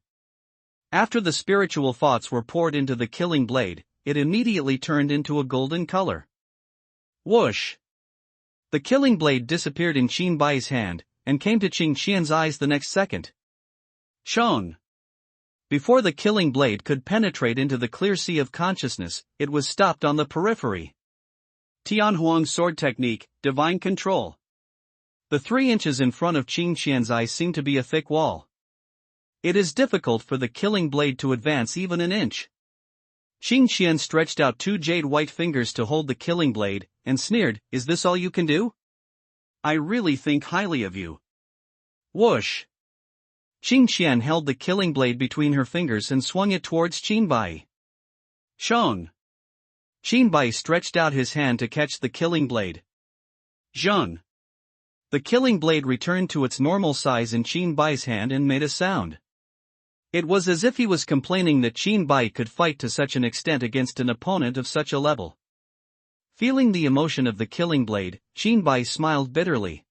After the spiritual thoughts were poured into the killing blade, it immediately turned into a golden color. Whoosh! The killing blade disappeared in Qin Bai's hand, and came to Qing Qian's eyes the next second. Shong! Before the killing blade could penetrate into the clear sea of consciousness, it was stopped on the periphery. Tianhuang sword technique, divine control. The 3 inches in front of Qing Qian's eyes seemed to be a thick wall. It is difficult for the killing blade to advance even an inch. Qing Qian stretched out 2 jade-white fingers to hold the killing blade, and sneered, "Is this all you can do? I really think highly of you." Whoosh! Qing Qian held the killing blade between her fingers and swung it towards Qin Bai. Shong! Qin Bai stretched out his hand to catch the killing blade. Zheng! The killing blade returned to its normal size in Qin Bai's hand and made a sound. It was as if he was complaining that Qin Bai could fight to such an extent against an opponent of such a level. Feeling the emotion of the killing blade, Qin Bai smiled bitterly.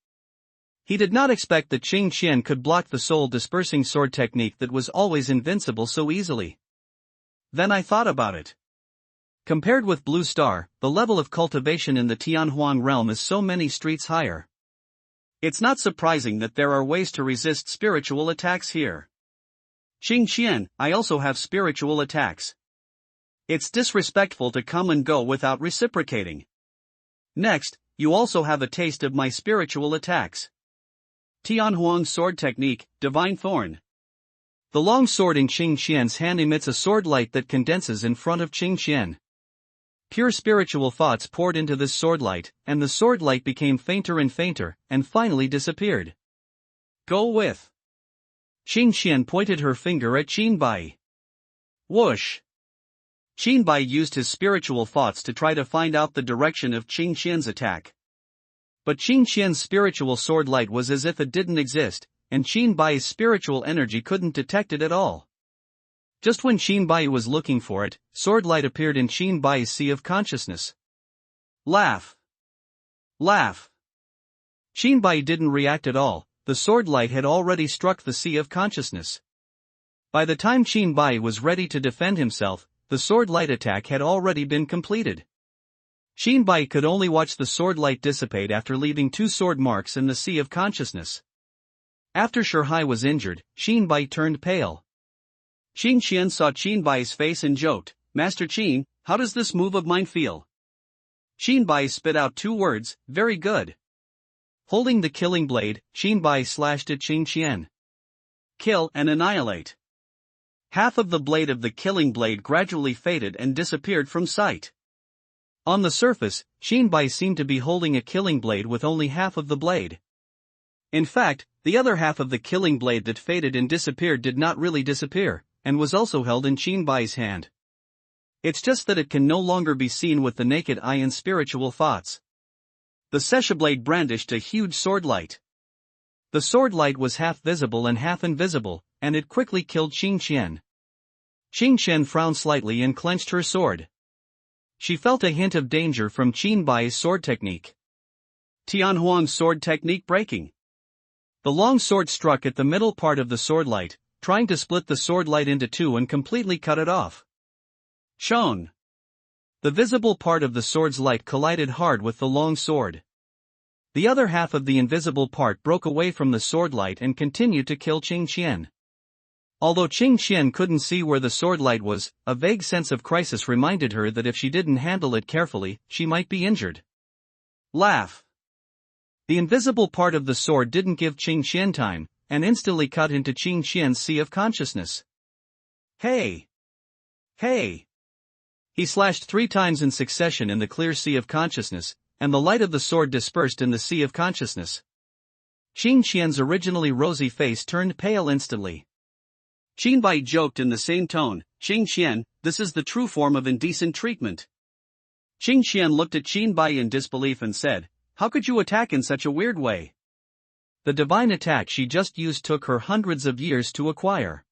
He did not expect that Qing Qian could block the soul-dispersing sword technique that was always invincible so easily. Then I thought about it. Compared with Blue Star, the level of cultivation in the Tianhuang realm is so many streets higher. It's not surprising that there are ways to resist spiritual attacks here. Qing Qian, I also have spiritual attacks. It's disrespectful to come and go without reciprocating. Next, you also have a taste of my spiritual attacks. Tianhuang sword technique, divine thorn. The long sword in Qing Qian's hand emits a sword light that condenses in front of Qing Qian. Pure spiritual thoughts poured into this sword light, and the sword light became fainter and fainter, and finally disappeared. Go with. Qing Qian pointed her finger at Qin Bai. Whoosh! Qin Bai used his spiritual thoughts to try to find out the direction of Qing Qian's attack. But Qing Qian's spiritual sword light was as if it didn't exist, and Qin Bai's spiritual energy couldn't detect it at all. Just when Qin Bai was looking for it, sword light appeared in Qin Bai's sea of consciousness. Laugh! Laugh! Qin Bai didn't react at all. The sword light had already struck the sea of consciousness. By the time Qin Bai was ready to defend himself, the sword light attack had already been completed. Qin Bai could only watch the sword light dissipate after leaving 2 sword marks in the sea of consciousness. After Shihai was injured, Qin Bai turned pale. Qing Qian saw Qin Bai's face and joked, "Master Qin, how does this move of mine feel?" Qin Bai spit out 2 words, "Very good." Holding the killing blade, Qin Bai slashed at Qing Qian. Kill and annihilate. Half of the blade of the killing blade gradually faded and disappeared from sight. On the surface, Qin Bai seemed to be holding a killing blade with only half of the blade. In fact, the other half of the killing blade that faded and disappeared did not really disappear, and was also held in Qin Bai's hand. It's just that it can no longer be seen with the naked eye in spiritual thoughts. The Sesha blade brandished a huge sword light. The sword light was half visible and half invisible, and it quickly killed Qing Qian. Qing Qian frowned slightly and clenched her sword. She felt a hint of danger from Qin Bai's sword technique. Tianhuang's sword technique breaking. The long sword struck at the middle part of the sword light, trying to split the sword light into 2 and completely cut it off. Shone. The visible part of the sword's light collided hard with the long sword. The other half of the invisible part broke away from the sword light and continued to kill Qing Qian. Although Qing Qian couldn't see where the sword light was, a vague sense of crisis reminded her that if she didn't handle it carefully, she might be injured. Laugh. The invisible part of the sword didn't give Qing Qian time, and instantly cut into Qing Qian's sea of consciousness. Hey! Hey! He slashed 3 times in succession in the clear sea of consciousness, and the light of the sword dispersed in the sea of consciousness. Qing Qian's originally rosy face turned pale instantly. Qin Bai joked in the same tone, "Qing Qian, this is the true form of indecent treatment." Qing Qian looked at Qin Bai in disbelief and said, "How could you attack in such a weird way?" The divine attack she just used took her hundreds of years to acquire.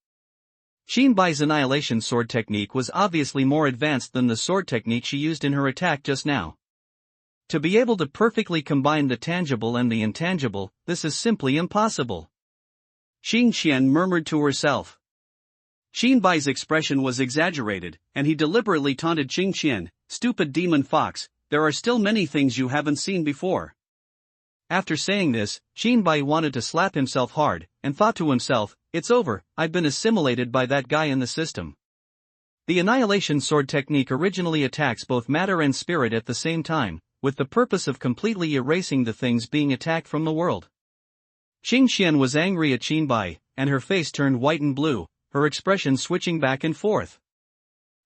Qin Bai's annihilation sword technique was obviously more advanced than the sword technique she used in her attack just now. To be able to perfectly combine the tangible and the intangible, this is simply impossible. Qing Qian murmured to herself. Qin Bai's expression was exaggerated, and he deliberately taunted Qing Qian, "Stupid demon fox, there are still many things you haven't seen before." After saying this, Qin Bai wanted to slap himself hard, and thought to himself, "It's over, I've been assimilated by that guy in the system." The annihilation sword technique originally attacks both matter and spirit at the same time, with the purpose of completely erasing the things being attacked from the world. Qing Qian was angry at Qin Bai, and her face turned white and blue, her expression switching back and forth.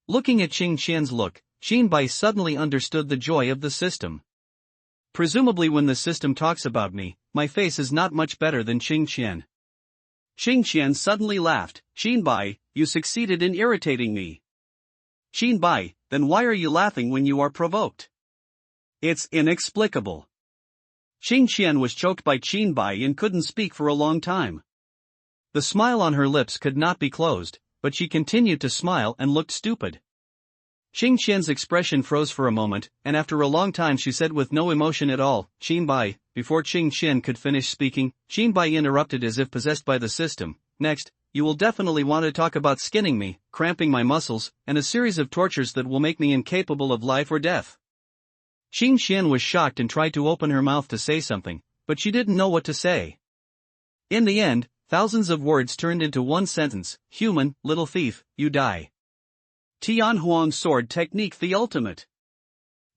Looking at Qing Qian's look, Qin Bai suddenly understood the joy of the system. Presumably when the system talks about me, my face is not much better than Qing Qian. Qing Qian suddenly laughed, "Qin Bai, you succeeded in irritating me." "Qin Bai, then why are you laughing when you are provoked?" "It's inexplicable." Qing Qian was choked by Qin Bai and couldn't speak for a long time. The smile on her lips could not be closed, but she continued to smile and looked stupid. Qing Qian's expression froze for a moment, and after a long time she said with no emotion at all, "Qin Bai." Before Qing Qian could finish speaking, Qin Bai interrupted as if possessed by the system. "Next, you will definitely want to talk about skinning me, cramping my muscles, and a series of tortures that will make me incapable of life or death." Qing Qian was shocked and tried to open her mouth to say something, but she didn't know what to say. In the end, thousands of words turned into one sentence, "Human, little thief, you die." Tianhuang's sword technique, the ultimate.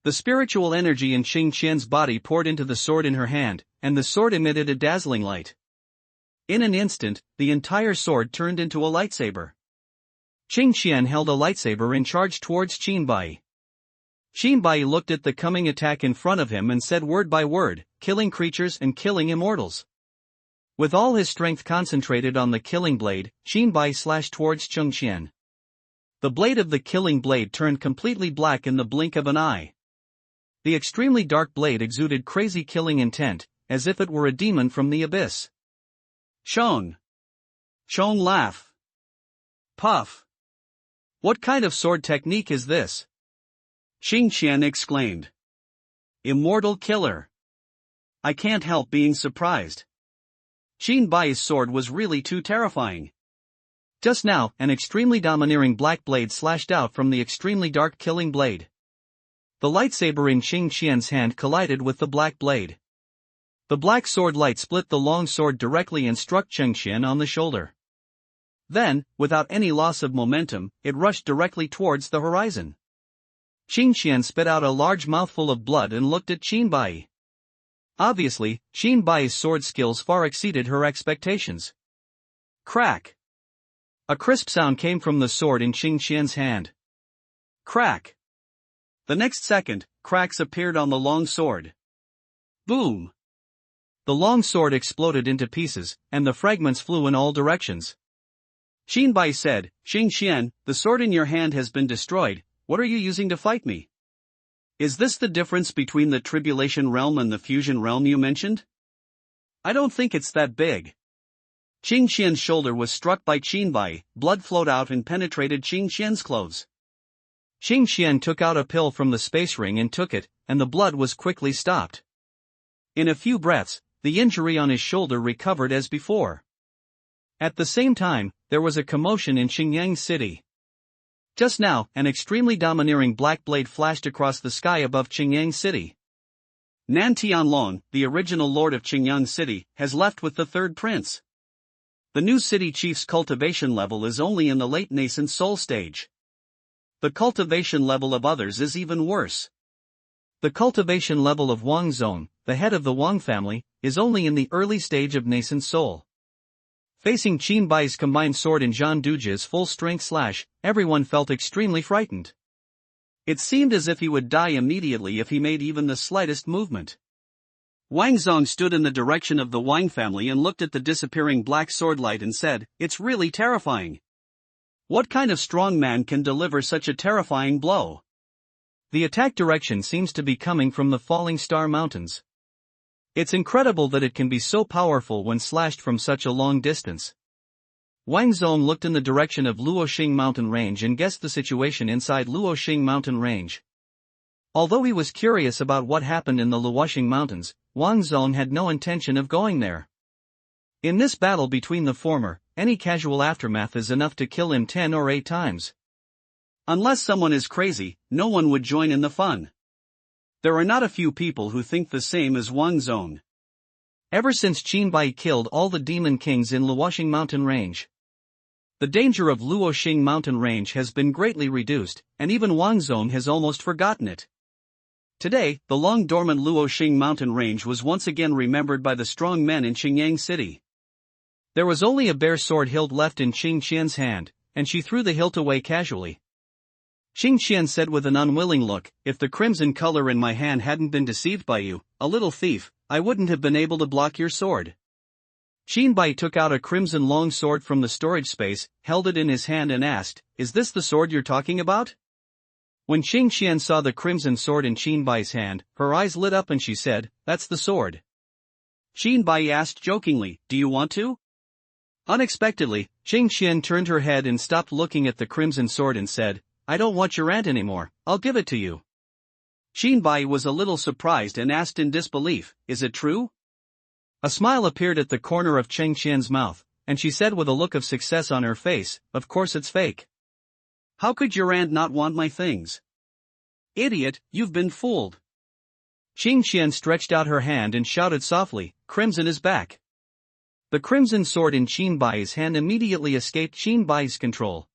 The spiritual energy in Qing Qian's body poured into the sword in her hand, and the sword emitted a dazzling light. In an instant, the entire sword turned into a lightsaber. Qing Qian held a lightsaber and charged towards Qin Bai. Qin Bai looked at the coming attack in front of him and said word by word, "Killing creatures and killing immortals." With all his strength concentrated on the killing blade, Qinbai slashed towards Chengqian. The blade of the killing blade turned completely black in the blink of an eye. The extremely dark blade exuded crazy killing intent, as if it were a demon from the abyss. Chong. Chong laugh. Puff. What kind of sword technique is this? Xingqian exclaimed. Immortal killer. I can't help being surprised. Qinbai's sword was really too terrifying. Just now, an extremely domineering black blade slashed out from the extremely dark killing blade. The lightsaber in Xingqian's hand collided with the black blade. The black sword light split the long sword directly and struck Chengqian on the shoulder. Then, without any loss of momentum, it rushed directly towards the horizon. Xingqian spit out a large mouthful of blood and looked at Qinbai. Obviously, Qinbai's sword skills far exceeded her expectations. Crack! A crisp sound came from the sword in Xingqian's hand. Crack! The next second, cracks appeared on the long sword. Boom! The long sword exploded into pieces, and the fragments flew in all directions. Qinbai said, Xingqian, the sword in your hand has been destroyed, what are you using to fight me? Is this the difference between the Tribulation Realm and the Fusion Realm you mentioned? I don't think it's that big. Xingqian's shoulder was struck by Qinbai, blood flowed out and penetrated Xingqian's clothes. Xingqian took out a pill from the space ring and took it, and the blood was quickly stopped. In a few breaths, the injury on his shoulder recovered as before. At the same time, there was a commotion in Xingyang City. Just now, an extremely domineering black blade flashed across the sky above Xingyang City. Nan Tianlong, the original lord of Xingyang City, has left with the third prince. The new city chief's cultivation level is only in the late nascent soul stage. The cultivation level of others is even worse. The cultivation level of Wang Zong, the head of the Wang family, is only in the early stage of nascent soul. Facing Qinbai's combined sword and Zhang Duji's full-strength slash, everyone felt extremely frightened. It seemed as if he would die immediately if he made even the slightest movement. Wang Zong stood in the direction of the Wang family and looked at the disappearing black sword light and said, "It's really terrifying. What kind of strong man can deliver such a terrifying blow?" The attack direction seems to be coming from the Falling Star Mountains. It's incredible that it can be so powerful when slashed from such a long distance. Wang Zong looked in the direction of Luoxing Mountain Range and guessed the situation inside Luoxing Mountain Range. Although he was curious about what happened in the Luoxing Mountains, Wang Zong had no intention of going there. In this battle between the former, any casual aftermath is enough to kill him 10 or 8 times. Unless someone is crazy, no one would join in the fun. There are not a few people who think the same as Wang Zong. Ever since Qinbai killed all the demon kings in Luoxing Mountain Range, the danger of Luoxing Mountain Range has been greatly reduced, and even Wang Zong has almost forgotten it. Today, the long-dormant Luoxing Mountain Range was once again remembered by the strong men in Xingyang City. There was only a bare sword hilt left in Xingqian's hand, and she threw the hilt away casually. Xingqian said with an unwilling look, "If the crimson color in my hand hadn't been deceived by you, a little thief, I wouldn't have been able to block your sword." Qinbai took out a crimson long sword from the storage space, held it in his hand and asked, "Is this the sword you're talking about?" When Xingqian saw the crimson sword in Qinbai's hand, her eyes lit up and she said, "That's the sword." Qinbai asked jokingly, "Do you want to?" Unexpectedly, Xingqian turned her head and stopped looking at the crimson sword and said, "I don't want your aunt anymore, I'll give it to you." Qinbai was a little surprised and asked in disbelief, "Is it true?" A smile appeared at the corner of Xingqian's mouth, and she said with a look of success on her face, "Of course it's fake. How could your aunt not want my things?" "Idiot, you've been fooled." Xingqian stretched out her hand and shouted softly, "Crimson is back." The crimson sword in Qinbai's hand immediately escaped Qinbai's control.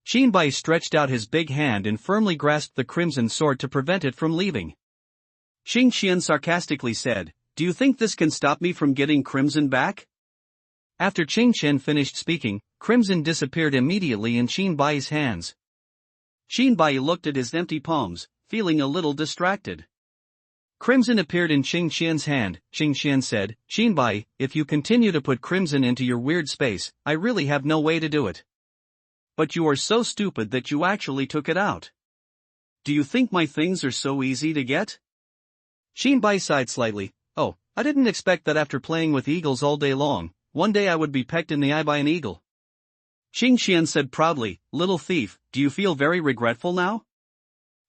Qinbai stretched out his big hand and firmly grasped the crimson sword to prevent it from leaving. Xingqian sarcastically said, "Do you think this can stop me from getting crimson back?" After Xingqian finished speaking, crimson disappeared immediately in Qinbai's hands. Qinbai looked at his empty palms, feeling a little distracted. Crimson appeared in Qing Qian's hand. Qing Qian said, "Qinbai, if you continue to put crimson into your weird space, I really have no way to do it." But you are so stupid that you actually took it out. Do you think my things are so easy to get? Qinbai sighed slightly. "Oh, I didn't expect that after playing with eagles all day long, one day I would be pecked in the eye by an eagle." Qing Qian said proudly, "Little thief, do you feel very regretful now?"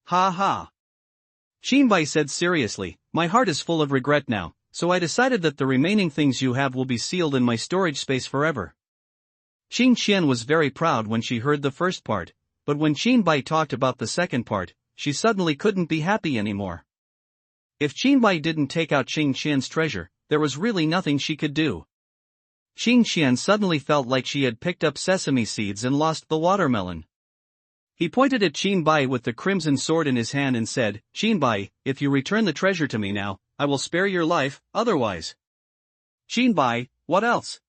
Ha ha. Qinbai said seriously, "My heart is full of regret now, so I decided that the remaining things you have will be sealed in my storage space forever." Qing Qian was very proud when she heard the first part, but when Qinbai talked about the second part, she suddenly couldn't be happy anymore. If Qinbai didn't take out Qing Qian's treasure, there was really nothing she could do. Qing Qian suddenly felt like she had picked up sesame seeds and lost the watermelon. He pointed at Qinbai with the crimson sword in his hand and said, "Qinbai, if you return the treasure to me now, I will spare your life, otherwise." Qinbai, what else?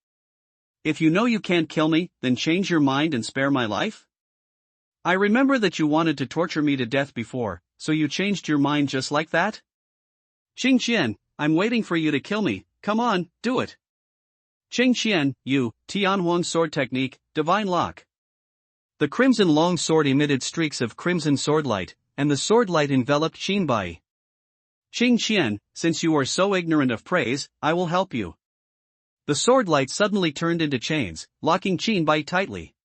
If you know you can't kill me, then change your mind and spare my life? I remember that you wanted to torture me to death before, so you changed your mind just like that? Qing Qian, I'm waiting for you to kill me, come on, do it. Qing Qian, you, Tianhuang sword technique, divine lock. The crimson long sword emitted streaks of crimson sword light, and the sword light enveloped Qinbai. Qing Qian, since you are so ignorant of praise, I will help you. The sword light suddenly turned into chains, locking Qinbai tightly.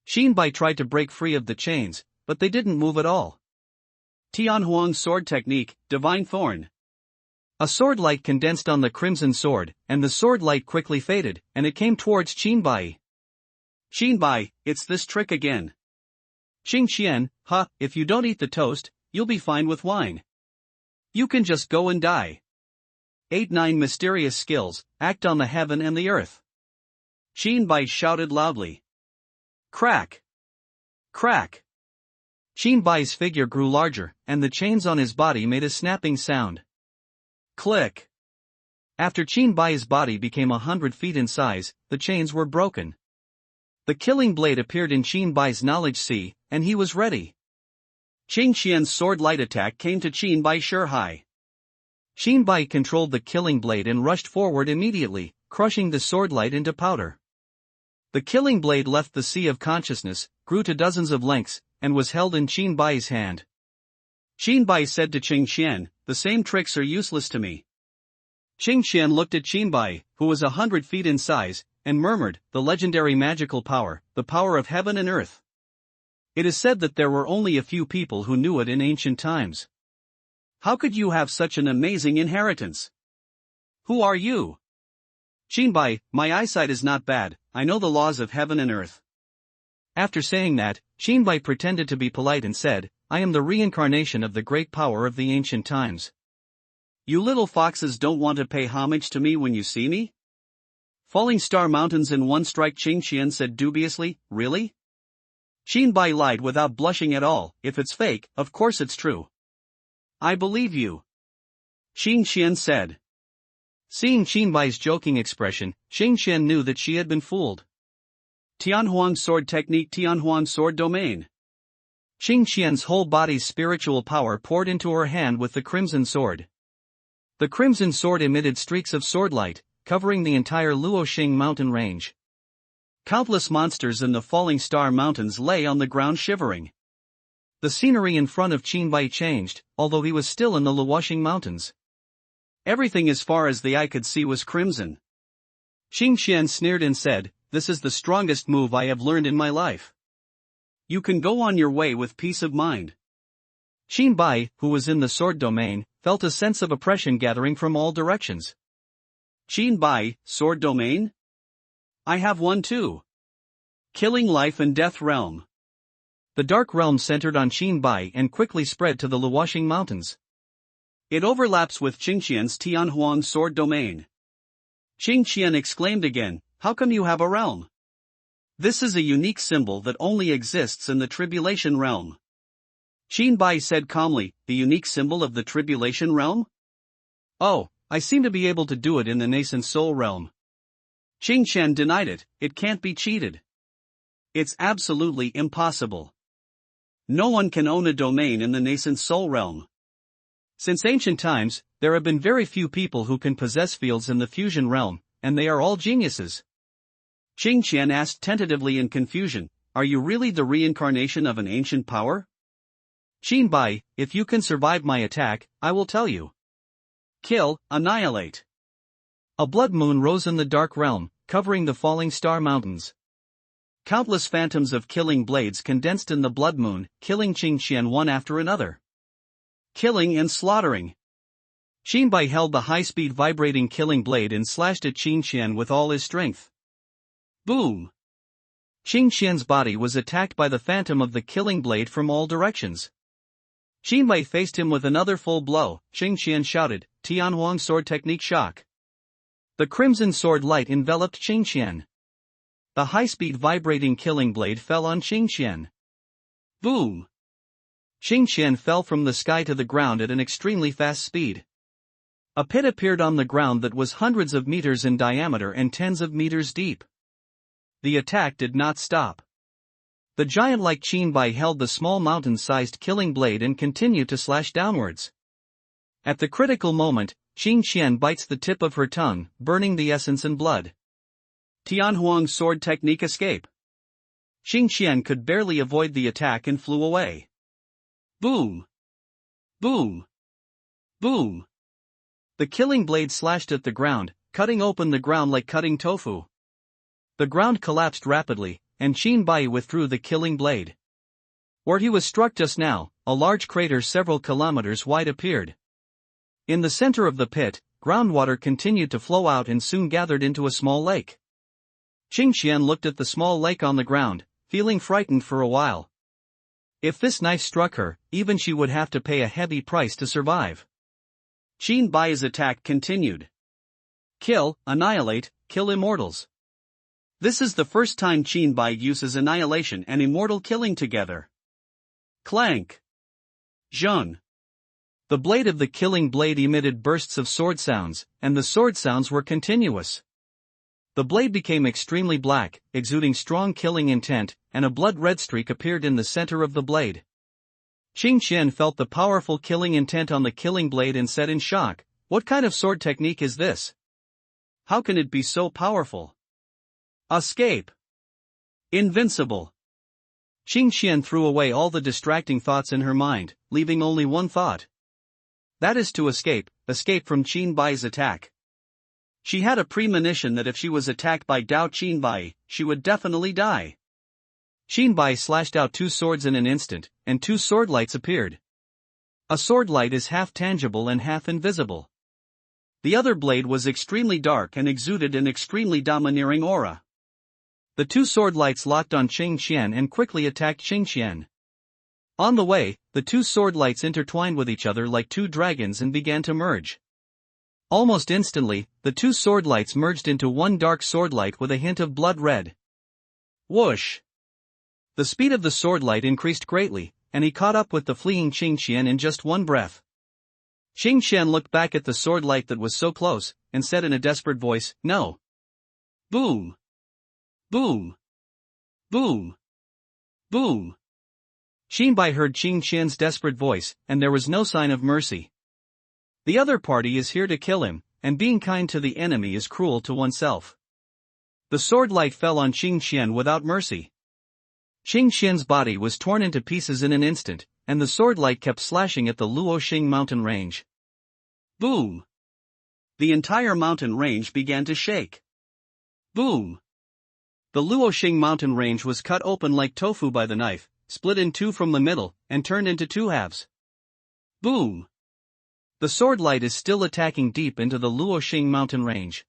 Qinbai tried to break free of the chains, but they didn't move at all. Tianhuang sword technique, divine thorn. A sword light condensed on the crimson sword, and the sword light quickly faded, and it came towards Qinbai. Qinbai, it's this trick again. Qing Qian, if you don't eat the toast, you'll be fine with wine. You can just go and die. 8-9 mysterious skills, act on the heaven and the earth. Qinbai shouted loudly. Crack! Crack! Qinbai's figure grew larger, and the chains on his body made a snapping sound. Click! After Qinbai's body became 100 feet in size, the chains were broken. The killing blade appeared in Qinbai's knowledge sea, and he was ready. Qing Qian's sword light attack came to Qinbai sure high. Qinbai controlled the killing blade and rushed forward immediately, crushing the sword light into powder. The killing blade left the sea of consciousness, grew to dozens of lengths, and was held in Qinbai's hand. Qinbai said to Qing Qian, "The same tricks are useless to me." Qing Qian looked at Qinbai, who was 100 feet in size, and murmured, "The legendary magical power, the power of heaven and earth." It is said that there were only a few people who knew it in ancient times. How could you have such an amazing inheritance? Who are you? Qinbai, my eyesight is not bad, I know the laws of heaven and earth. After saying that, Qinbai pretended to be polite and said, "I am the reincarnation of the great power of the ancient times." You little foxes don't want to pay homage to me when you see me? Falling Star Mountains in one strike, Qing Qian said dubiously, "Really?" Qinbai lied without blushing at all, "If it's fake, of course it's true." "I believe you," Qing Qian said. Seeing Qinbai's joking expression, Qing Qian knew that she had been fooled. Tianhuang sword technique, Tianhuang sword domain. Qing Qian's whole body's spiritual power poured into her hand with the crimson sword. The crimson sword emitted streaks of sword light, covering the entire Luoxing mountain range. Countless monsters in the Falling Star Mountains lay on the ground shivering. The scenery in front of Qinbai changed, although he was still in the Luoxing Mountains. Everything as far as the eye could see was crimson. Qing Qian sneered and said, "This is the strongest move I have learned in my life." You can go on your way with peace of mind. Qinbai, who was in the sword domain, felt a sense of oppression gathering from all directions. Qinbai, sword domain? I have one too. Killing life and death realm. The dark realm centered on Qinbai and quickly spread to the Luoxing Mountains. It overlaps with Qing Qian's Tianhuang sword domain. Qing Qian exclaimed again, "How come you have a realm?" This is a unique symbol that only exists in the Tribulation realm. Qinbai said calmly, "The unique symbol of the Tribulation realm? Oh, I seem to be able to do it in the nascent soul realm." Qing Qian denied it, "It can't be cheated. It's absolutely impossible. No one can own a domain in the nascent soul realm. Since ancient times, there have been very few people who can possess fields in the fusion realm, and they are all geniuses. Qing Qian asked tentatively in confusion, "Are you really the reincarnation of an ancient power?" "Qin Bai, if you can survive my attack, I will tell you." "Kill, annihilate." A blood moon rose in the dark realm, covering the falling star mountains. Countless phantoms of killing blades condensed in the blood moon, killing Qing Qian one after another. Killing and slaughtering. Qin Bai held the high-speed vibrating killing blade and slashed at Qing Qian with all his strength. Boom! Qing Qian's body was attacked by the phantom of the killing blade from all directions. Qin Bai faced him with another full blow. Qing Qian shouted, "Tianhuang sword technique shock." The crimson sword light enveloped Qing Qian. The high-speed vibrating killing blade fell on Qing Qian. Boom! Qing Qian fell from the sky to the ground at an extremely fast speed. A pit appeared on the ground that was hundreds of meters in diameter and tens of meters deep. The attack did not stop. The giant-like Qin Bai held the small mountain-sized killing blade and continued to slash downwards. At the critical moment, Qing Qian bites the tip of her tongue, burning the essence and blood. Tianhuang sword technique escape. Qing Qian could barely avoid the attack and flew away. Boom! Boom! Boom! The killing blade slashed at the ground, cutting open the ground like cutting tofu. The ground collapsed rapidly, and Qin Bai withdrew the killing blade. Where he was struck just now, a large crater several kilometers wide appeared. In the center of the pit, groundwater continued to flow out and soon gathered into a small lake. Qing Qian looked at the small lake on the ground, feeling frightened for a while. If this knife struck her, even she would have to pay a heavy price to survive. Qin Bai's attack continued. Kill, annihilate, kill immortals. This is the first time Qin Bai uses annihilation and immortal killing together. Clank. Zheng. The blade of the killing blade emitted bursts of sword sounds, and the sword sounds were continuous. The blade became extremely black, exuding strong killing intent, and a blood-red streak appeared in the center of the blade. Qing Qian felt the powerful killing intent on the killing blade and said in shock, "What kind of sword technique is this? How can it be so powerful? Escape! Invincible!" Qing Qian threw away all the distracting thoughts in her mind, leaving only one thought. That is to escape from Qin Bai's attack. She had a premonition that if she was attacked by Dao Qin Bai, she would definitely die. Qin Bai slashed out two swords in an instant, and two sword lights appeared. A sword light is half tangible and half invisible. The other blade was extremely dark and exuded an extremely domineering aura. The two sword lights locked on Qing Qian and quickly attacked Qing Qian. On the way, the two sword lights intertwined with each other like two dragons and began to merge. Almost instantly, the two sword lights merged into one dark sword light with a hint of blood red. Whoosh! The speed of the sword light increased greatly, and he caught up with the fleeing Qing Qian in just one breath. Qing Qian looked back at the sword light that was so close, and said in a desperate voice, "No!" Boom! Boom! Boom! Boom! Qin Bai heard Qing Qian's desperate voice, and there was no sign of mercy. The other party is here to kill him, and being kind to the enemy is cruel to oneself. The sword light fell on Qing Qian without mercy. Qing Qian's body was torn into pieces in an instant, and the sword light kept slashing at the Luoxing mountain range. Boom! The entire mountain range began to shake. Boom! The Luoxing mountain range was cut open like tofu by the knife, split in two from the middle, and turned into two halves. Boom! The sword light is still attacking deep into the Luoxing mountain range.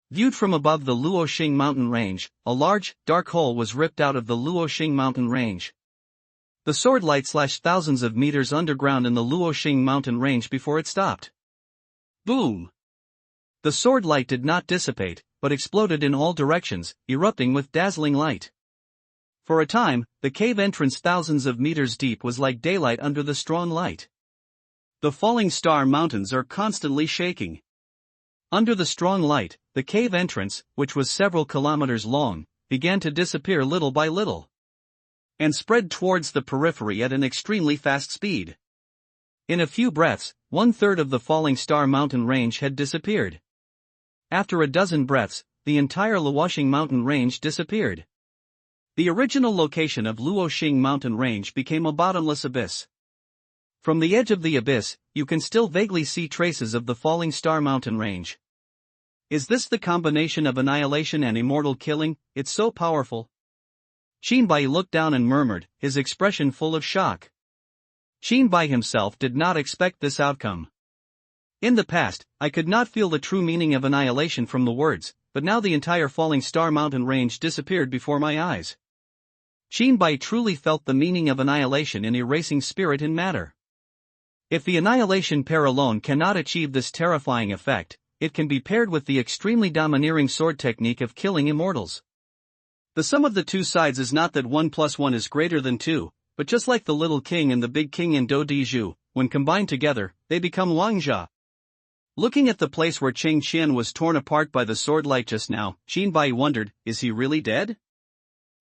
Viewed from above the Luoxing mountain range, a large, dark hole was ripped out of the Luoxing mountain range. The sword light slashed thousands of meters underground in the Luoxing mountain range before it stopped. Boom! The sword light did not dissipate, but exploded in all directions, erupting with dazzling light. For a time, the cave entrance thousands of meters deep was like daylight under the strong light. The falling star mountains are constantly shaking. Under the strong light, the cave entrance, which was several kilometers long, began to disappear little by little, and spread towards the periphery at an extremely fast speed. In a few breaths, 1/3 of the Falling Star mountain range had disappeared. After a dozen breaths, the entire Luoxing mountain range disappeared. The original location of Luoxing mountain range became a bottomless abyss. From the edge of the abyss, you can still vaguely see traces of the Falling Star mountain range. Is this the combination of annihilation and immortal killing? It's so powerful. Qinbai looked down and murmured, his expression full of shock. Qinbai himself did not expect this outcome. In the past, I could not feel the true meaning of annihilation from the words, but now the entire Falling Star mountain range disappeared before my eyes. Qinbai truly felt the meaning of annihilation in erasing spirit and matter. If the annihilation pair alone cannot achieve this terrifying effect, it can be paired with the extremely domineering sword technique of killing immortals. The sum of the two sides is not that 1 + 1 is greater than 2, but just like the little king and the big king in Do Di Zhu, when combined together, they become Wangjia. Looking at the place where Cheng Qian was torn apart by the sword light just now, Qinbai wondered, is he really dead?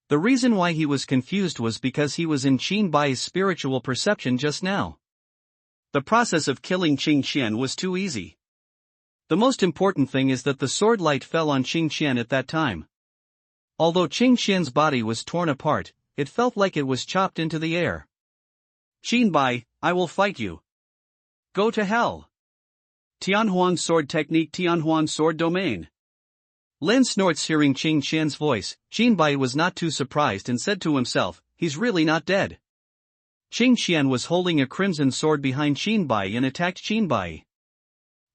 The reason why he was confused was because he was in Qinbai's spiritual perception just now. The process of killing Cheng Qian was too easy. The most important thing is that the sword light fell on Cheng Qian at that time. Although Cheng Qian's body was torn apart, it felt like it was chopped into the air. Qinbai, I will fight you. Go to hell. Tianhuang sword technique, Tianhuang sword domain. Lin snorts hearing Cheng Qian's voice. Qinbai was not too surprised and said to himself, he's really not dead. Cheng Qian was holding a crimson sword behind Qinbai and attacked Qinbai.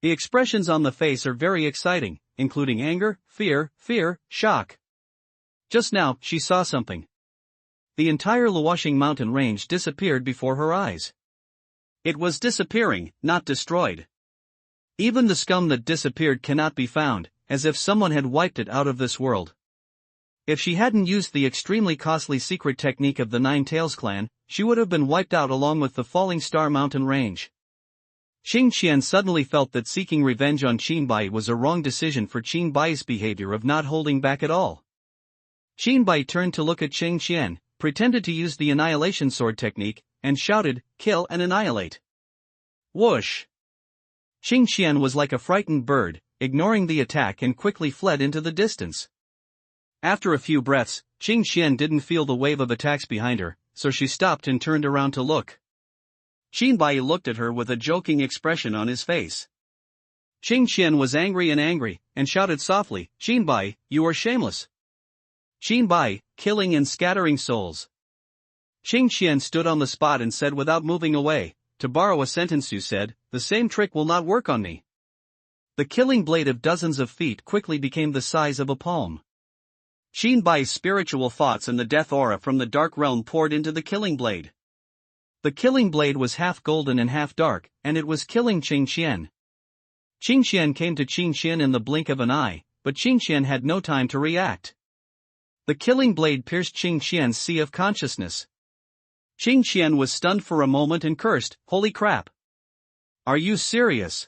The expressions on the face are very exciting, including anger, fear, shock. Just now, she saw something. The entire Luoxing mountain range disappeared before her eyes. It was disappearing, not destroyed. Even the scum that disappeared cannot be found, as if someone had wiped it out of this world. If she hadn't used the extremely costly secret technique of the Nine Tails clan, she would have been wiped out along with the Falling Star mountain range. Cheng Qian suddenly felt that seeking revenge on Qinbai was a wrong decision for Qinbai's behavior of not holding back at all. Qinbai turned to look at Cheng Qian, pretended to use the annihilation sword technique, and shouted, kill and annihilate. Whoosh! Cheng Qian was like a frightened bird, ignoring the attack and quickly fled into the distance. After a few breaths, Cheng Qian didn't feel the wave of attacks behind her, so she stopped and turned around to look. Qinbai looked at her with a joking expression on his face. Cheng Qian was angry, and shouted softly, Qinbai, you are shameless. Qinbai, killing and scattering souls. Cheng Qian stood on the spot and said without moving away, to borrow a sentence you said, the same trick will not work on me. The killing blade of dozens of feet quickly became the size of a palm. Qinbai's spiritual thoughts and the death aura from the dark realm poured into the killing blade. The killing blade was half golden and half dark, and it was killing Cheng Qian. Cheng Qian came to Cheng Qian in the blink of an eye, but Cheng Qian had no time to react. The killing blade pierced Cheng Qian's sea of consciousness. Cheng Qian was stunned for a moment and cursed, holy crap! Are you serious?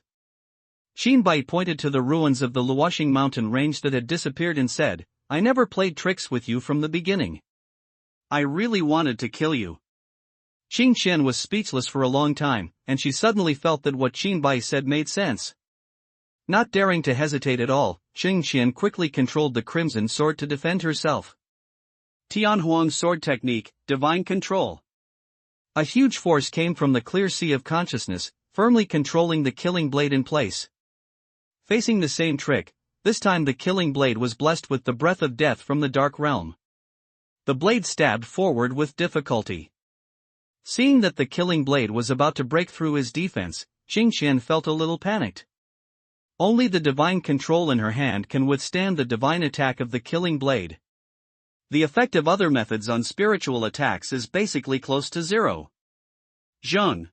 Qinbai pointed to the ruins of the Luoxing mountain range that had disappeared and said, I never played tricks with you from the beginning. I really wanted to kill you. Cheng Qian was speechless for a long time, and she suddenly felt that what Qinbai said made sense. Not daring to hesitate at all, Cheng Qian quickly controlled the crimson sword to defend herself. Tianhuang sword technique, divine control. A huge force came from the clear sea of consciousness, firmly controlling the killing blade in place. Facing the same trick, this time the killing blade was blessed with the breath of death from the dark realm. The blade stabbed forward with difficulty. Seeing that the killing blade was about to break through his defense, Cheng Qian felt a little panicked. Only the divine control in her hand can withstand the divine attack of the killing blade. The effect of other methods on spiritual attacks is basically close to zero. Zheng.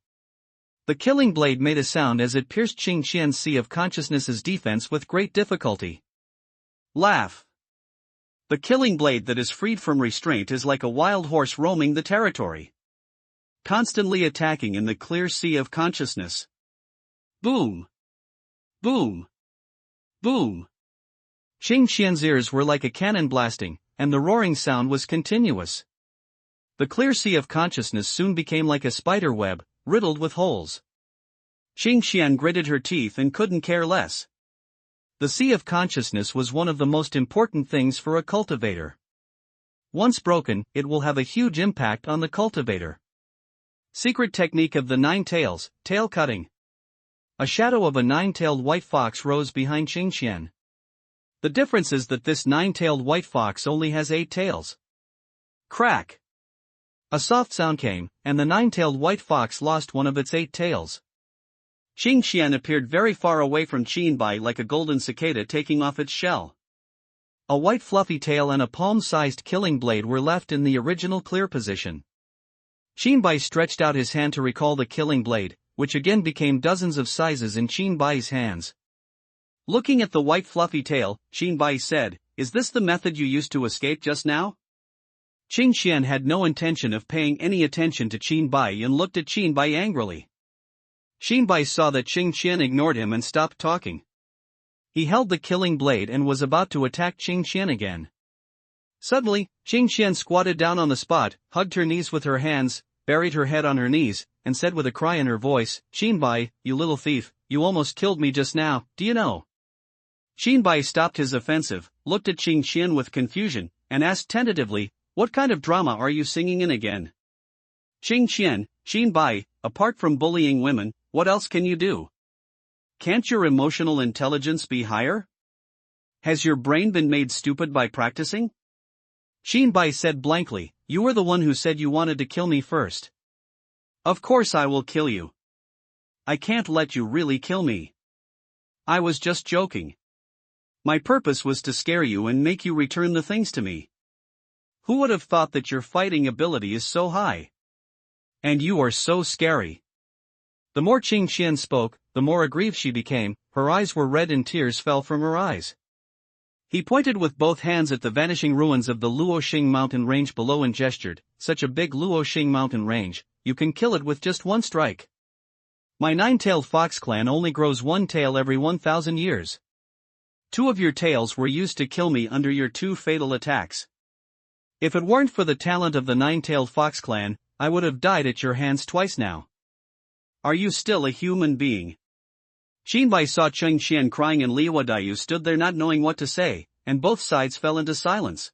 The killing blade made a sound as it pierced Cheng Qian's sea of consciousness's defense with great difficulty. Laugh. The killing blade that is freed from restraint is like a wild horse roaming the territory, constantly attacking in the clear sea of consciousness. Boom. Boom. Boom. Cheng Qian's ears were like a cannon blasting, and the roaring sound was continuous. The clear sea of consciousness soon became like a spider web, riddled with holes. Xingxian gritted her teeth and couldn't care less. The sea of consciousness was one of the most important things for a cultivator. Once broken, it will have a huge impact on the cultivator. Secret technique of the 9 tails, tail cutting. A shadow of a 9-tailed white fox rose behind Xingxian. The difference is that this 9-tailed white fox only has 8 tails. Crack! A soft sound came, and the 9-tailed white fox lost one of its 8 tails. Xingxian appeared very far away from Qinbai like a golden cicada taking off its shell. A white fluffy tail and a palm-sized killing blade were left in the original clear position. Qinbai stretched out his hand to recall the killing blade, which again became dozens of sizes in Qinbai's hands. Looking at the white fluffy tail, Qinbai said, "Is this the method you used to escape just now?" Xingxian had no intention of paying any attention to Qinbai and looked at Qinbai angrily. Qinbai saw that Xingxian ignored him and stopped talking. He held the killing blade and was about to attack Xingxian again. Suddenly, Xingxian squatted down on the spot, hugged her knees with her hands, buried her head on her knees, and said with a cry in her voice, "Qinbai, you little thief, you almost killed me just now, do you know?" Qinbai stopped his offensive, looked at Xingxian with confusion, and asked tentatively, "What kind of drama are you singing in again?" Qinbai, apart from bullying women, what else can you do? Can't your emotional intelligence be higher? Has your brain been made stupid by practicing? Qinbai said blankly, "You were the one who said you wanted to kill me first." "Of course I will kill you. I can't let you really kill me. I was just joking. My purpose was to scare you and make you return the things to me. Who would have thought that your fighting ability is so high? And you are so scary." The more Xingxian spoke, the more aggrieved she became, her eyes were red and tears fell from her eyes. He pointed with both hands at the vanishing ruins of the Luoxing mountain range below and gestured, "Such a big Luoxing mountain range, you can kill it with just one strike. My 9-tailed fox clan only grows one tail every 1,000 years. 2 of your tails were used to kill me under your 2 fatal attacks. If it weren't for the talent of the 9-tailed fox clan, I would have died at your hands twice now. Are you still a human being?" Qinbai saw Xingxian crying and Liu Dayu stood there not knowing what to say, and both sides fell into silence.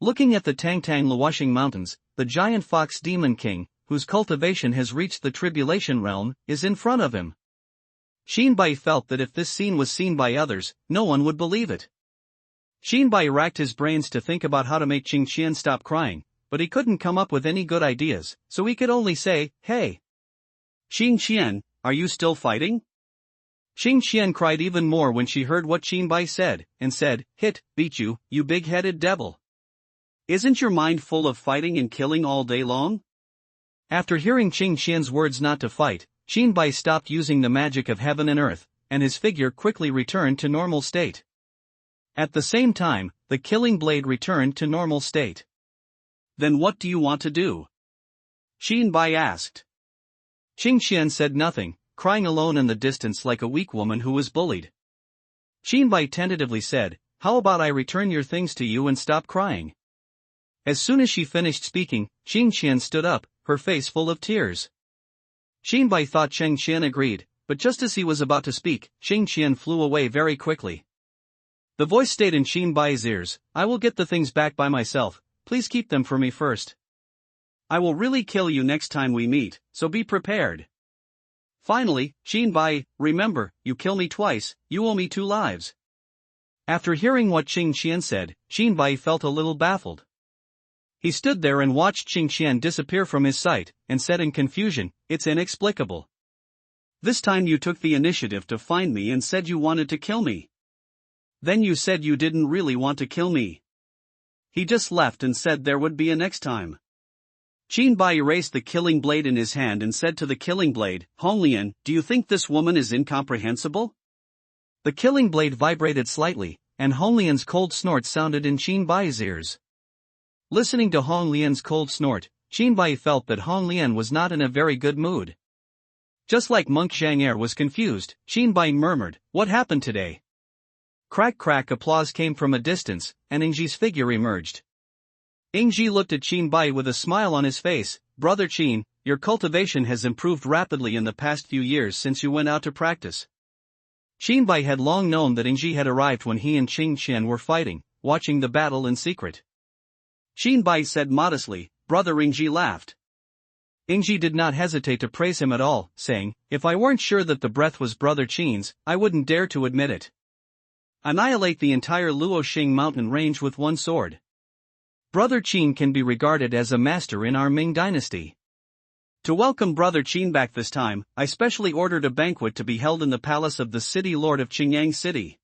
Looking at the Tangtang Luoxing Mountains, the giant fox demon king, whose cultivation has reached the tribulation realm, is in front of him. Qinbai felt that if this scene was seen by others, no one would believe it. Qinbai racked his brains to think about how to make Xingxian stop crying, but he couldn't come up with any good ideas, so he could only say, "Hey. Xingxian, are you still fighting?" Xingxian cried even more when she heard what Qinbai said, and said, Beat you, you big-headed devil. Isn't your mind full of fighting and killing all day long?" After hearing Xingxian's words not to fight, Qinbai stopped using the magic of heaven and earth, and his figure quickly returned to normal state. At the same time, the killing blade returned to normal state. "Then what do you want to do?" Qinbai asked. Xingxian said nothing, crying alone in the distance like a weak woman who was bullied. Qinbai tentatively said, "How about I return your things to you and stop crying?" As soon as she finished speaking, Xingxian stood up, her face full of tears. Qinbai thought Xingxian agreed, but just as he was about to speak, Xingxian flew away very quickly. The voice stayed in Qinbai's ears, "I will get the things back by myself, please keep them for me first. I will really kill you next time we meet, so be prepared." Finally, Qinbai, "Remember, you kill me twice, you owe me 2 lives. After hearing what Xingxian said, Qinbai felt a little baffled. He stood there and watched Xingxian disappear from his sight, and said in confusion, "It's inexplicable. This time you took the initiative to find me and said you wanted to kill me. Then you said you didn't really want to kill me. He just left and said there would be a next time." Qinbai erased the killing blade in his hand and said to the killing blade, "Honglian, do you think this woman is incomprehensible?" The killing blade vibrated slightly, and Honglian's cold snort sounded in Qinbai's ears. Listening to Honglian's cold snort, Qinbai felt that Honglian was not in a very good mood. Just like Monk Zhang'er was confused, Qinbai murmured, "What happened today?" Crack crack applause came from a distance, and Ingji's figure emerged. Ingji looked at Qinbai with a smile on his face. "Brother Qin, your cultivation has improved rapidly in the past few years since you went out to practice. Qinbai had long known that Ingji had arrived when he and Qing Qian were fighting, watching the battle in secret. Qinbai said modestly. Brother Ingji laughed. Ingji did not hesitate to praise him at all, saying, if I weren't sure that the breath was Brother Qin's, I wouldn't dare to admit it. Annihilate the entire Luoxing mountain range with one sword. Brother Qin can be regarded as a master in our Ming dynasty. To welcome Brother Qin back this time, I specially ordered a banquet to be held in the palace of the city lord of Qingyang City.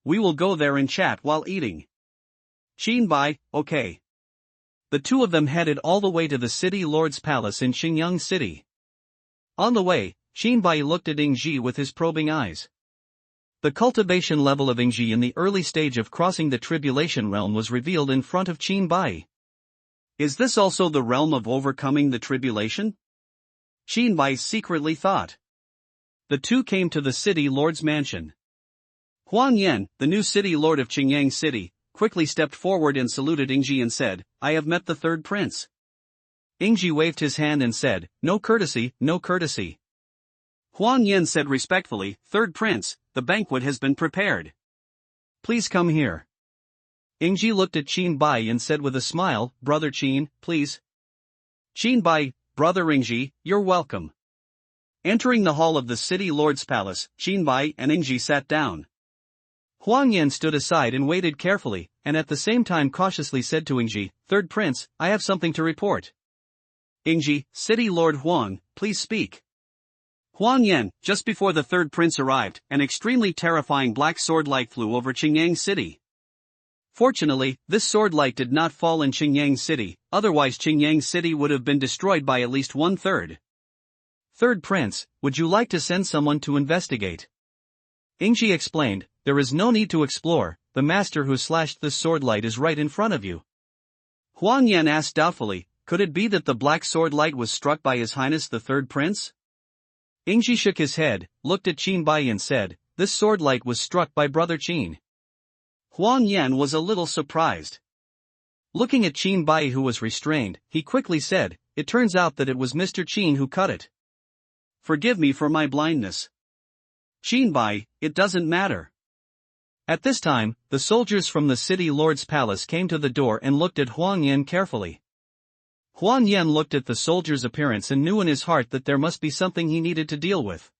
We will go there and chat while eating. Qinbai, okay. The two of them headed all the way to the city lord's palace in Qingyang City. On the way, Qinbai looked at Ingji with his probing eyes. The cultivation level of Ingji in the early stage of crossing the tribulation realm was revealed in front of Qinbai. Is this also the realm of overcoming the tribulation? Qinbai secretly thought. The two came to the city lord's mansion. Huang Yan, the new city lord of Qingyang City, quickly stepped forward and saluted Ingji and said, I have met the third prince. Ingji waved his hand and said, no courtesy, no courtesy. Huang Yan said respectfully, third prince, the banquet has been prepared. Please come here. Ingji looked at Qinbai and said with a smile, Brother Qin, please. Qinbai, Brother Ingji, you're welcome. Entering the hall of the city lord's palace, Qinbai and Ingji sat down. Huang Yan stood aside and waited carefully, and at the same time cautiously said to Ingji, Third Prince, I have something to report. Ingji, City Lord Huang, please speak. Huang Yan, just before the third prince arrived, an extremely terrifying black sword light flew over Qingyang City. Fortunately, this sword light did not fall in Qingyang City, otherwise Qingyang City would have been destroyed by at least 1/3. Third Prince, would you like to send someone to investigate? Ingji explained, there is no need to explore, the master who slashed this sword light is right in front of you. Huang Yan asked doubtfully, could it be that the black sword light was struck by His Highness the Third Prince? Ingji shook his head, looked at Qinbai and said, this sword light was struck by Brother Qin. Huang Yan was a little surprised. Looking at Qinbai who was restrained, he quickly said, it turns out that it was Mr. Qin who cut it. Forgive me for my blindness. Qinbai, it doesn't matter. At this time, the soldiers from the city lord's palace came to the door and looked at Huang Yan carefully. Huang Yan looked at the soldier's appearance and knew in his heart that there must be something he needed to deal with.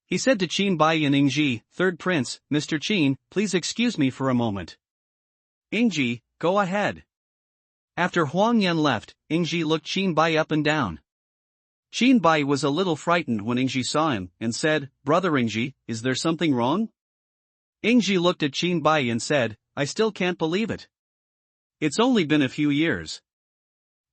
He said to Qinbai and Ingji, Third Prince, Mr. Qin, please excuse me for a moment. Ingji, go ahead. After Huang Yan left, Ingji looked Qinbai up and down. Qinbai was a little frightened when Ingji saw him, and said, Brother Ingji, is there something wrong? Ingji looked at Qinbai and said, I still can't believe it. It's only been a few years.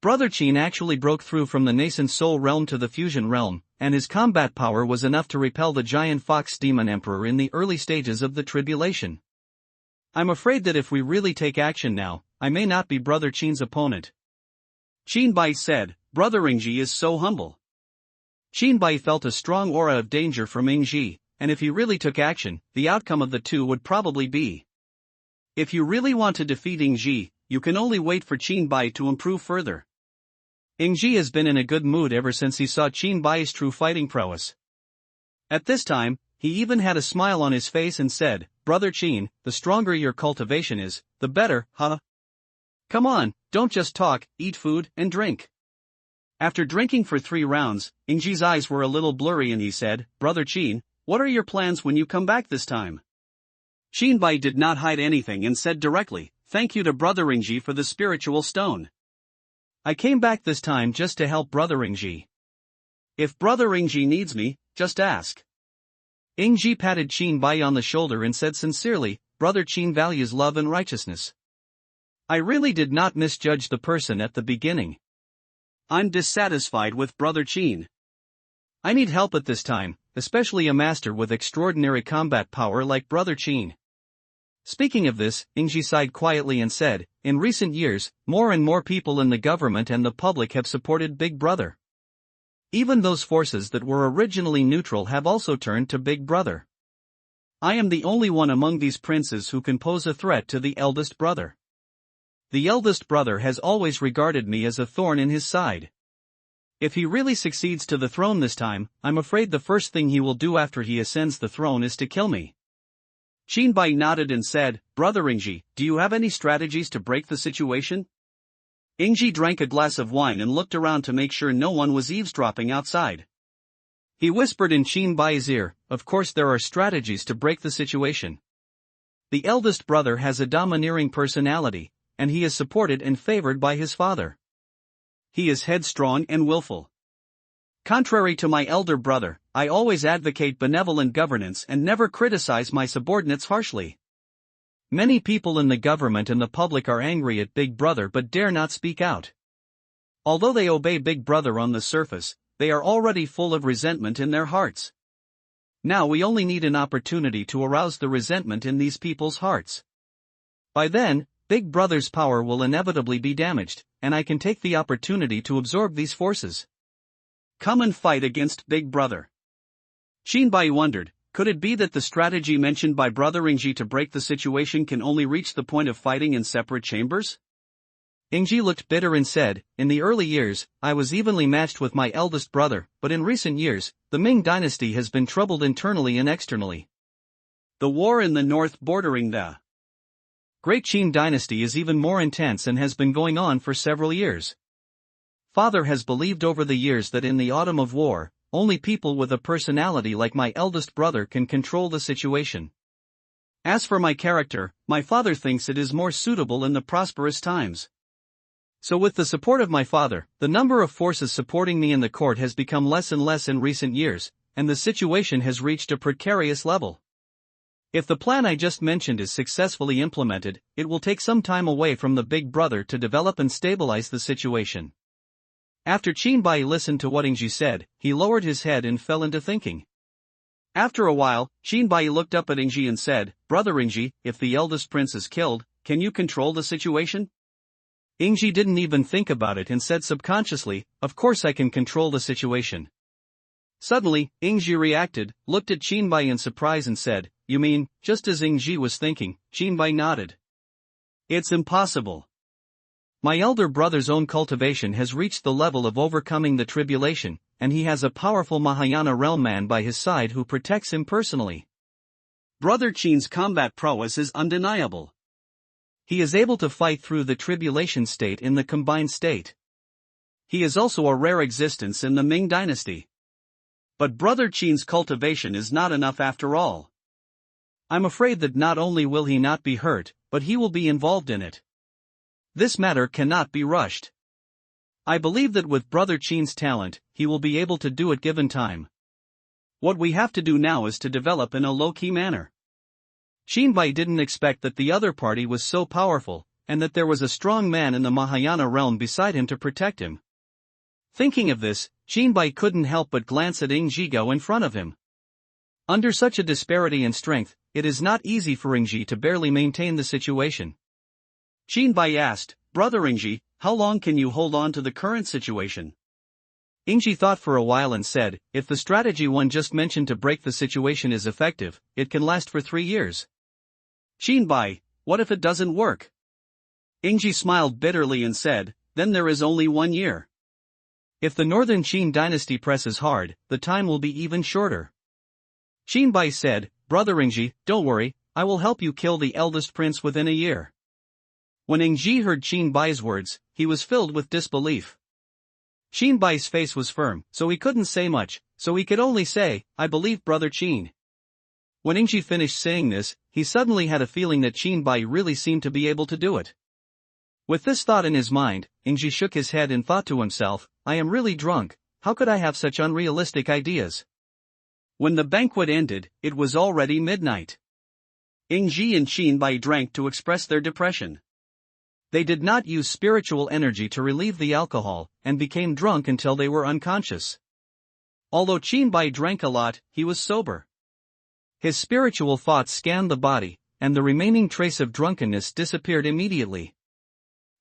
Brother Qin actually broke through from the nascent soul realm to the fusion realm, and his combat power was enough to repel the giant fox demon emperor in the early stages of the tribulation. I'm afraid that if we really take action now, I may not be Brother Qin's opponent. Qinbai said, Brother Ingji is so humble. Qinbai felt a strong aura of danger from Ingji, and if he really took action, the outcome of the two would probably be. If you really want to defeat Ingji, you can only wait for Qinbai to improve further. Ingji has been in a good mood ever since he saw Qinbai's true fighting prowess. At this time, he even had a smile on his face and said, Brother Qin, the stronger your cultivation is, the better, huh? Come on, don't just talk, eat food and drink. After drinking for 3 rounds, Ingji's eyes were a little blurry and he said, Brother Qin, what are your plans when you come back this time? Qinbai did not hide anything and said directly, thank you to Brother Ingji for the spiritual stone. I came back this time just to help Brother Ingji. If Brother Ingji needs me, just ask. Ingji patted Qinbai on the shoulder and said sincerely, Brother Qin values love and righteousness. I really did not misjudge the person at the beginning. I'm dissatisfied with Brother Qin. I need help at this time, especially a master with extraordinary combat power like Brother Qin. Speaking of this, Ingji sighed quietly and said, in recent years, more and more people in the government and the public have supported Big Brother. Even those forces that were originally neutral have also turned to Big Brother. I am the only one among these princes who can pose a threat to the eldest brother. The eldest brother has always regarded me as a thorn in his side. If he really succeeds to the throne this time, I'm afraid the first thing he will do after he ascends the throne is to kill me. Qinbai nodded and said, Brother Ingji, do you have any strategies to break the situation? Ingji drank a glass of wine and looked around to make sure no one was eavesdropping outside. He whispered in Qinbai's ear, of course there are strategies to break the situation. The eldest brother has a domineering personality, and he is supported and favored by his father. He is headstrong and willful. Contrary to my elder brother, I always advocate benevolent governance and never criticize my subordinates harshly. Many people in the government and the public are angry at Big Brother but dare not speak out. Although they obey Big Brother on the surface, they are already full of resentment in their hearts. Now we only need an opportunity to arouse the resentment in these people's hearts. By then, Big Brother's power will inevitably be damaged, and I can take the opportunity to absorb these forces. Come and fight against Big Brother. Qinbai wondered, could it be that the strategy mentioned by Brother Ingji to break the situation can only reach the point of fighting in separate chambers? Ingji looked bitter and said, in the early years, I was evenly matched with my eldest brother, but in recent years, the Ming dynasty has been troubled internally and externally. The war in the north bordering the Great Qin dynasty is even more intense and has been going on for several years. Father has believed over the years that in the autumn of war, only people with a personality like my eldest brother can control the situation. As for my character, my father thinks it is more suitable in the prosperous times. So with the support of my father, the number of forces supporting me in the court has become less and less in recent years, and the situation has reached a precarious level. If the plan I just mentioned is successfully implemented, it will take some time away from the Big Brother to develop and stabilize the situation. After Qinbai listened to what Ingji said, he lowered his head and fell into thinking. After a while, Qinbai looked up at Ingji and said, Brother Ingji, if the eldest prince is killed, can you control the situation? Ingji didn't even think about it and said subconsciously, of course I can control the situation. Suddenly, Ingji reacted, looked at Qinbai in surprise and said, you mean, just as Ingji was thinking, Qinbai nodded. It's impossible. My elder brother's own cultivation has reached the level of overcoming the tribulation, and he has a powerful Mahayana realm man by his side who protects him personally. Brother Qin's combat prowess is undeniable. He is able to fight through the tribulation state in the combined state. He is also a rare existence in the Ming dynasty. But Brother Qin's cultivation is not enough after all. I'm afraid that not only will he not be hurt, but he will be involved in it. This matter cannot be rushed. I believe that with Brother Qin's talent, he will be able to do it given time. What we have to do now is to develop in a low-key manner. Qinbai didn't expect that the other party was so powerful, and that there was a strong man in the Mahayana realm beside him to protect him. Thinking of this, Qinbai couldn't help but glance at Ingji in front of him. Under such a disparity in strength, it is not easy for Ingji to barely maintain the situation. Qinbai asked, Brother Ingji, how long can you hold on to the current situation? Ingji thought for a while and said, if the strategy one just mentioned to break the situation is effective, it can last for 3 years. Qinbai, what if it doesn't work? Ingji smiled bitterly and said, then there is only 1 year. If the northern Qin dynasty presses hard, the time will be even shorter. Qinbai said, Brother Ingji, don't worry, I will help you kill the eldest prince within a year. When Ingji heard Qinbai's words, he was filled with disbelief. Qinbai's face was firm, so he couldn't say much, so he could only say, I believe Brother Qin. When Ingji finished saying this, he suddenly had a feeling that Qinbai really seemed to be able to do it. With this thought in his mind, Ingji shook his head and thought to himself, I am really drunk, how could I have such unrealistic ideas? When the banquet ended, it was already midnight. Ingji and Qinbai drank to express their depression. They did not use spiritual energy to relieve the alcohol, and became drunk until they were unconscious. Although Qinbai drank a lot, he was sober. His spiritual thoughts scanned the body, and the remaining trace of drunkenness disappeared immediately.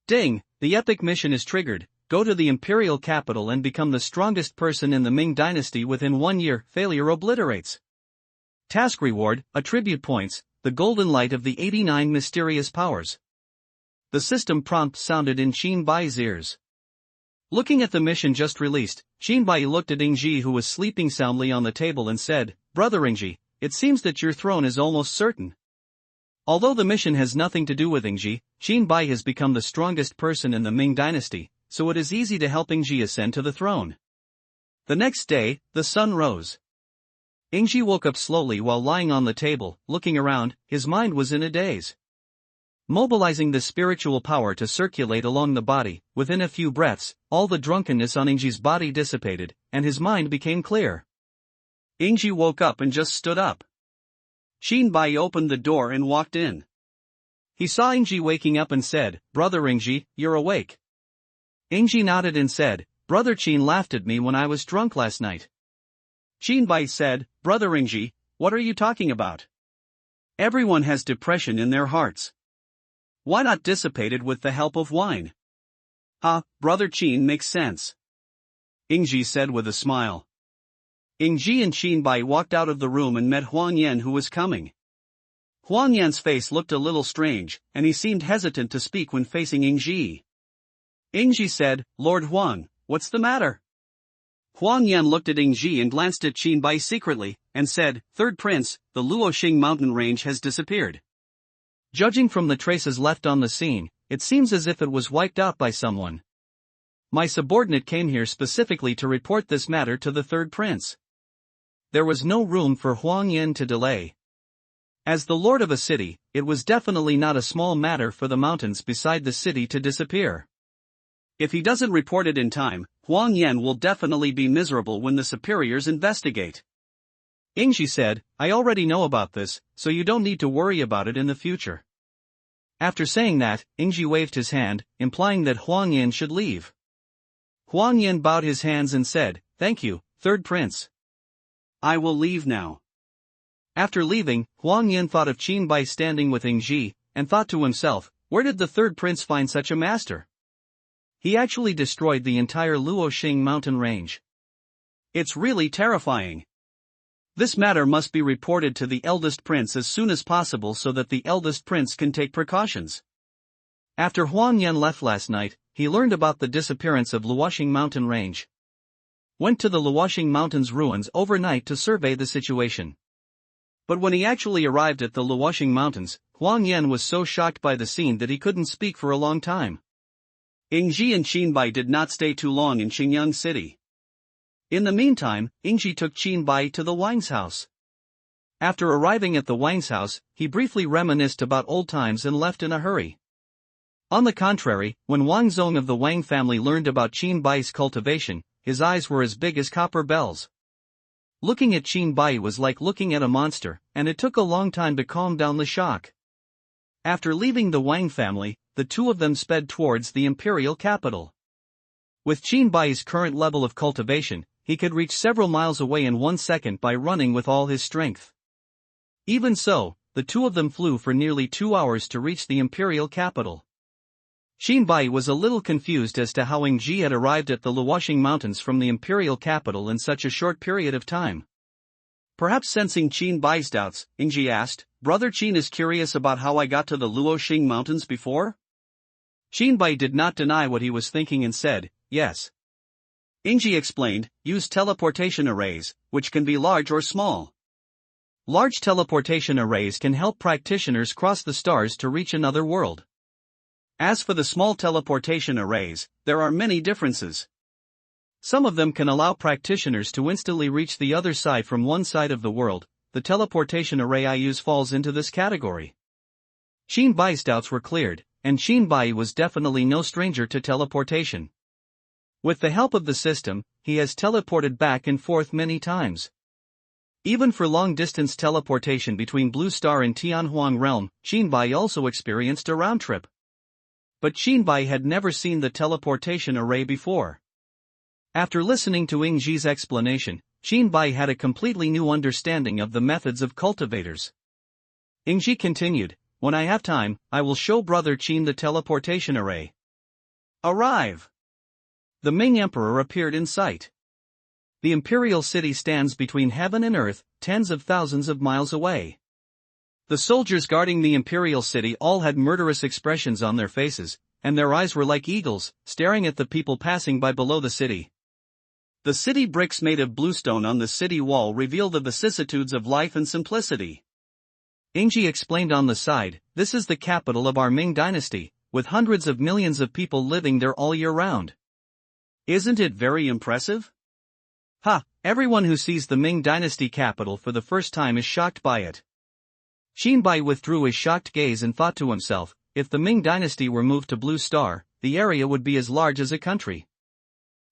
Ding, the epic mission is triggered, go to the imperial capital and become the strongest person in the Ming dynasty within 1 year, failure obliterates. Task reward, attribute points, the golden light of the 89 mysterious powers. The system prompt sounded in Qinbai's ears. Looking at the mission just released, Xinbai looked at Ingji, who was sleeping soundly on the table, and said, "Brother Ingji, it seems that your throne is almost certain." Although the mission has nothing to do with Ingji, Xinbai has become the strongest person in the Ming dynasty, so it is easy to help Ingji ascend to the throne. The next day, the sun rose. Ingji woke up slowly while lying on the table, looking around. His mind was in a daze. Mobilizing the spiritual power to circulate along the body, within a few breaths, all the drunkenness on Ingji's body dissipated, and his mind became clear. Ingji woke up and just stood up. Xinbai opened the door and walked in. He saw Ingji waking up and said, "Brother Ingji, you're awake." Ingji nodded and said, "Brother Qin laughed at me when I was drunk last night." Xinbai said, "Brother Ingji, what are you talking about? Everyone has depression in their hearts. Why not dissipate it with the help of wine?" Brother Qin makes sense," Ingji said with a smile. Ingji and Xinbai walked out of the room and met Huang Yan, who was coming. Huang Yan's face looked a little strange, and he seemed hesitant to speak when facing Ingji. Ingji said, "Lord Huang, what's the matter?" Huang Yan looked at Ingji and glanced at Xinbai secretly, and said, "Third Prince, the Luoxing mountain range has disappeared. Judging from the traces left on the scene, it seems as if it was wiped out by someone. My subordinate came here specifically to report this matter to the Third Prince." There was no room for Huang Yan to delay. As the lord of a city, it was definitely not a small matter for the mountains beside the city to disappear. If he doesn't report it in time, Huang Yan will definitely be miserable when the superiors investigate. Ingji said, "I already know about this, so you don't need to worry about it in the future." After saying that, Ingji waved his hand, implying that Huang Yan should leave. Huang Yan bowed his hands and said, "Thank you, Third Prince. I will leave now." After leaving, Huang Yan thought of Qinbai standing with Ingji, and thought to himself, where did the Third Prince find such a master? He actually destroyed the entire Luoxing mountain range. It's really terrifying. This matter must be reported to the eldest prince as soon as possible so that the eldest prince can take precautions. After Huang Yan left last night, he learned about the disappearance of Luoxing mountain range. Went to the Luoxing mountains ruins overnight to survey the situation. But when he actually arrived at the Luoxing mountains, Huang Yan was so shocked by the scene that he couldn't speak for a long time. Ingji and Xinbai did not stay too long in Xingyang city. In the meantime, Ingji took Qinbai to the Wang's house. After arriving at the Wang's house, he briefly reminisced about old times and left in a hurry. On the contrary, when Wang Zong of the Wang family learned about Qinbai's cultivation, his eyes were as big as copper bells. Looking at Qinbai was like looking at a monster, and it took a long time to calm down the shock. After leaving the Wang family, the two of them sped towards the imperial capital. With Qinbai's current level of cultivation, he could reach several miles away in 1 second by running with all his strength. Even so, the two of them flew for nearly 2 hours to reach the imperial capital. Qinbai was a little confused as to how Ingji had arrived at the Luoxing mountains from the imperial capital in such a short period of time. Perhaps sensing Qinbai's doubts, Ingji asked, "Brother Qin is curious about how I got to the Luoxing mountains before?" Qinbai did not deny what he was thinking and said, "Yes." Ingji explained, "Use teleportation arrays, which can be large or small. Large teleportation arrays can help practitioners cross the stars to reach another world. As for the small teleportation arrays, there are many differences. Some of them can allow practitioners to instantly reach the other side from one side of the world. The teleportation array I use falls into this category." Qinbai's doubts were cleared, and Qinbai was definitely no stranger to teleportation. With the help of the system, he has teleported back and forth many times. Even for long-distance teleportation between Blue Star and Tianhuang Realm, Qinbai also experienced a round trip. But Qinbai had never seen the teleportation array before. After listening to Ingji's explanation, Qinbai had a completely new understanding of the methods of cultivators. Ingji continued, "When I have time, I will show Brother Qin the teleportation array." Arrive! The Ming Emperor appeared in sight. The imperial city stands between heaven and earth, tens of thousands of miles away. The soldiers guarding the imperial city all had murderous expressions on their faces, and their eyes were like eagles, staring at the people passing by below the city. The city bricks made of bluestone on the city wall reveal the vicissitudes of life and simplicity. Ingji explained on the side, "This is the capital of our Ming dynasty, with hundreds of millions of people living there all year round." Isn't it very impressive? Ha! Everyone who sees the Ming dynasty capital for the first time is shocked by it. Qinbai withdrew his shocked gaze and thought to himself, if the Ming dynasty were moved to Blue Star, the area would be as large as a country.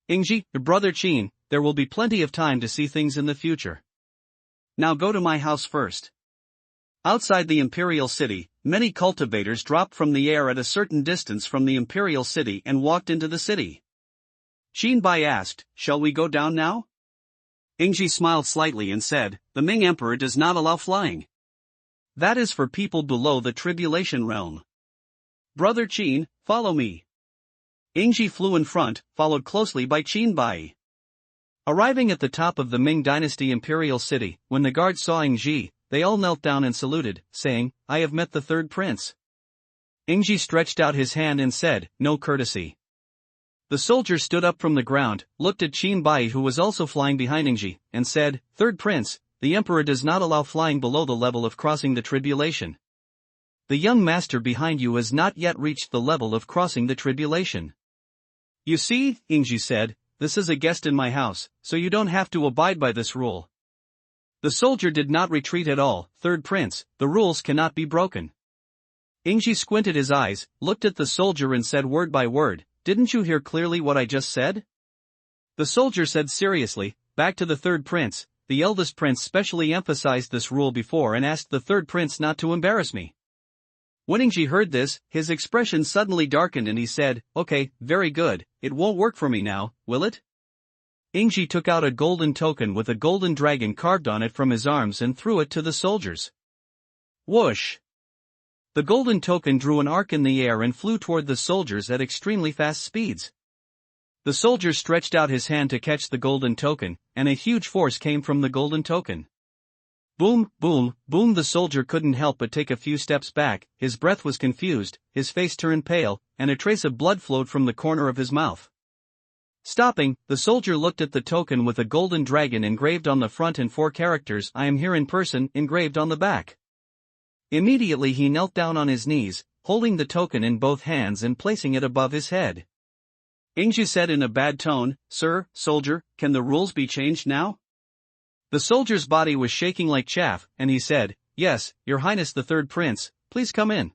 Ingji, brother Qin, there will be plenty of time to see things in the future. Now go to my house first. Outside the imperial city, many cultivators dropped from the air at a certain distance from the imperial city and walked into the city. Qinbai asked, "Shall we go down now?" Ingji smiled slightly and said, "The Ming Emperor does not allow flying. That is for people below the tribulation realm. Brother Qin, follow me." Ingji flew in front, followed closely by Qinbai. Arriving at the top of the Ming dynasty imperial city, when the guards saw Ingji, they all knelt down and saluted, saying, "I have met the third prince." Ingji stretched out his hand and said, "No courtesy." The soldier stood up from the ground, looked at Qinbai who was also flying behind Ingji, and said, "Third prince, the emperor does not allow flying below the level of crossing the tribulation. The young master behind you has not yet reached the level of crossing the tribulation." "You see," Ingji said, "this is a guest in my house, so you don't have to abide by this rule." The soldier did not retreat at all. "Third prince, the rules cannot be broken." Ingji squinted his eyes, looked at the soldier and said word by word, "Didn't you hear clearly what I just said?" The soldier said seriously, "Back to the third prince, the eldest prince specially emphasized this rule before and asked the third prince not to embarrass me." When Ingji heard this, his expression suddenly darkened and he said, "Okay, very good, it won't work for me now, will it?" Ingji took out a golden token with a golden dragon carved on it from his arms and threw it to the soldiers. Whoosh! The golden token drew an arc in the air and flew toward the soldiers at extremely fast speeds. The soldier stretched out his hand to catch the golden token, and a huge force came from the golden token. Boom, boom, boom! The soldier couldn't help but take a few steps back, his breath was confused, his face turned pale, and a trace of blood flowed from the corner of his mouth. Stopping, the soldier looked at the token with a golden dragon engraved on the front and 4 characters, "I am here in person," engraved on the back. Immediately he knelt down on his knees, holding the token in both hands and placing it above his head. Ingji said in a bad tone, "Sir, soldier, can the rules be changed now?" The soldier's body was shaking like chaff, and he said, "Yes, Your Highness the third prince, please come in."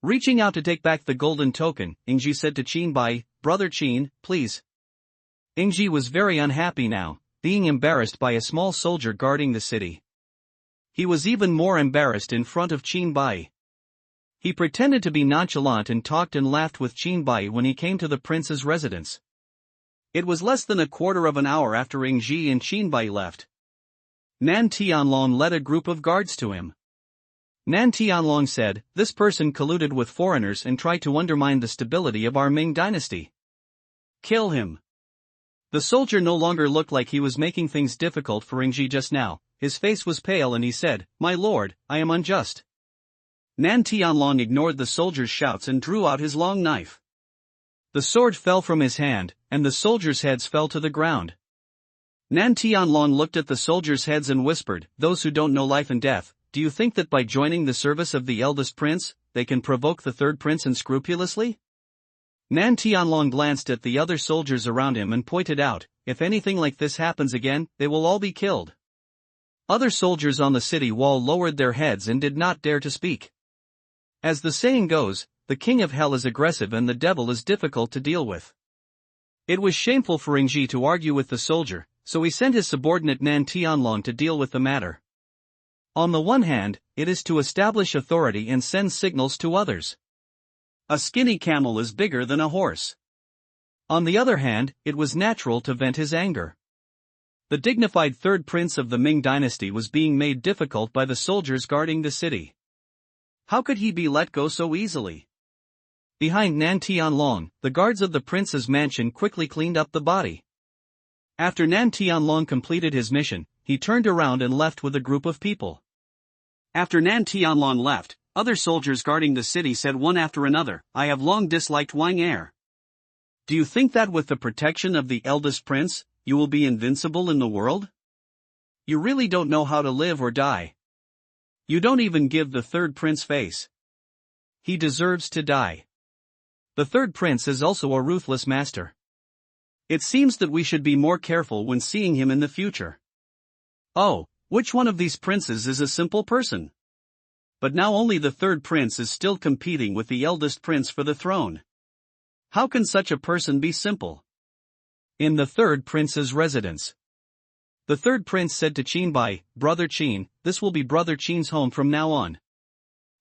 Reaching out to take back the golden token, Ingji said to Qinbai, "Brother Qin, please." Ingji was very unhappy now, being embarrassed by a small soldier guarding the city. He was even more embarrassed in front of Qinbai. He pretended to be nonchalant and talked and laughed with Qinbai when he came to the prince's residence. It was less than a quarter of an hour after Ingji and Qinbai left. Nan Tianlong led a group of guards to him. Nan Tianlong said, "This person colluded with foreigners and tried to undermine the stability of our Ming dynasty. Kill him." The soldier no longer looked like he was making things difficult for Ingji just now. His face was pale and he said, "My lord, I am unjust." Nan Tianlong ignored the soldier's shouts and drew out his long knife. The sword fell from his hand, and the soldiers' heads fell to the ground. Nan Tianlong looked at the soldiers' heads and whispered, "Those who don't know life and death, do you think that by joining the service of the eldest prince, they can provoke the third prince unscrupulously?" Nan Tianlong glanced at the other soldiers around him and pointed out, "If anything like this happens again, they will all be killed." Other soldiers on the city wall lowered their heads and did not dare to speak. As the saying goes, the king of hell is aggressive and the devil is difficult to deal with. It was shameful for Ingji to argue with the soldier, so he sent his subordinate Nan Tianlong to deal with the matter. On the one hand, it is to establish authority and send signals to others. A skinny camel is bigger than a horse. On the other hand, it was natural to vent his anger. The dignified third prince of the Ming dynasty was being made difficult by the soldiers guarding the city. How could he be let go so easily? Behind Nan Tianlong, the guards of the prince's mansion quickly cleaned up the body. After Nan Tianlong completed his mission, he turned around and left with a group of people. After Nan Tianlong left, Other soldiers guarding the city said one after another, "I have long disliked Wang Er. Do you think that with the protection of the eldest prince, you will be invincible in the world? You really don't know how to live or die. You don't even give the third prince face. He deserves to die." The third prince is also a ruthless master. It seems that we should be more careful when seeing him in the future. Oh, which one of these princes is a simple person? But now only the third prince is still competing with the eldest prince for the throne. How can such a person be simple? In the third prince's residence. The third prince said to Qinbai, "Brother Qin, this will be Brother Qin's home from now on.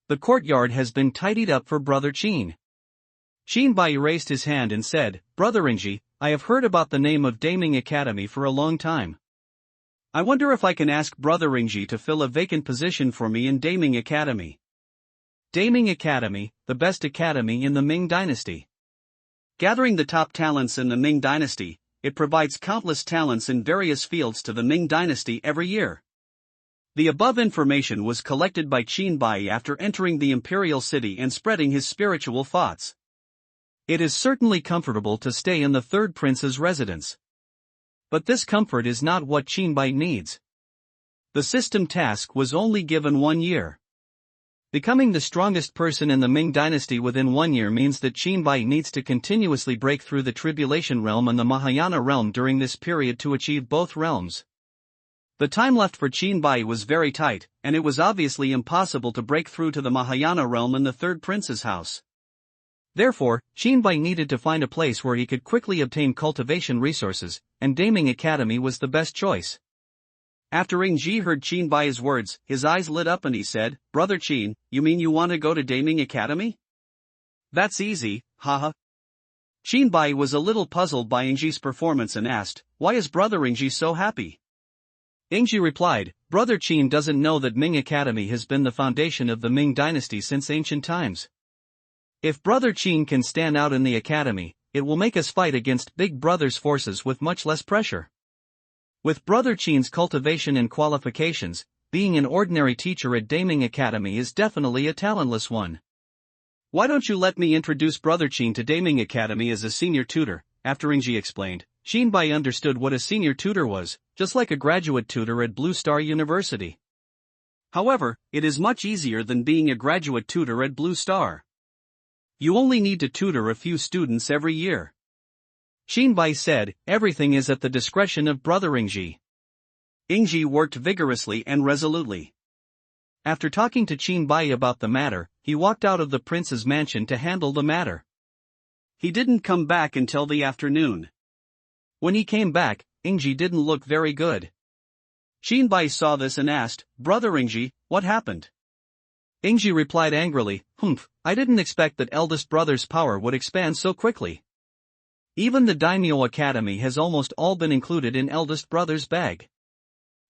The courtyard has been tidied up for Brother Qin." Qinbai raised his hand and said, "Brother Ingji, I have heard about the name of Daming Academy for a long time. I wonder if I can ask Brother Ingji to fill a vacant position for me in Daming Academy." Daming Academy, the best academy in the Ming Dynasty. Gathering the top talents in the Ming Dynasty, it provides countless talents in various fields to the Ming Dynasty every year. The above information was collected by Qinbai after entering the imperial city and spreading his spiritual thoughts. It is certainly comfortable to stay in the third prince's residence. But this comfort is not what Qinbai needs. The system task was only given 1 year. Becoming the strongest person in the Ming Dynasty within 1 year means that Qinbai needs to continuously break through the Tribulation Realm and the Mahayana Realm during this period to achieve both realms. The time left for Qinbai was very tight, and it was obviously impossible to break through to the Mahayana Realm in the third prince's house. Therefore, Qinbai needed to find a place where he could quickly obtain cultivation resources, and Daming Academy was the best choice. After Ingji heard Qinbai's words, his eyes lit up and he said, "Brother Qin, you mean you want to go to Daming Academy? That's easy, haha." Qinbai was a little puzzled by Ingji's performance and asked, "Why is Brother Ingji so happy?" Ingji replied, "Brother Qin doesn't know that Ming Academy has been the foundation of the Ming Dynasty since ancient times. If Brother Qin can stand out in the academy, it will make us fight against Big Brother's forces with much less pressure. With Brother Qin's cultivation and qualifications, being an ordinary teacher at Daming Academy is definitely a talentless one. Why don't you let me introduce Brother Qin to Daming Academy as a senior tutor?" After Ingji explained, Qinbai understood what a senior tutor was, just like a graduate tutor at Blue Star University. However, it is much easier than being a graduate tutor at Blue Star. You only need to tutor a few students every year. Qinbai said, "Everything is at the discretion of Brother Ingji." Ingji worked vigorously and resolutely. After talking to Qinbai about the matter, he walked out of the prince's mansion to handle the matter. He didn't come back until the afternoon. When he came back, Ingji didn't look very good. Qinbai saw this and asked, "Brother Ingji, what happened?" Ingji replied angrily, I didn't expect that eldest brother's power would expand so quickly. Even the Daimyo Academy has almost all been included in eldest brother's bag."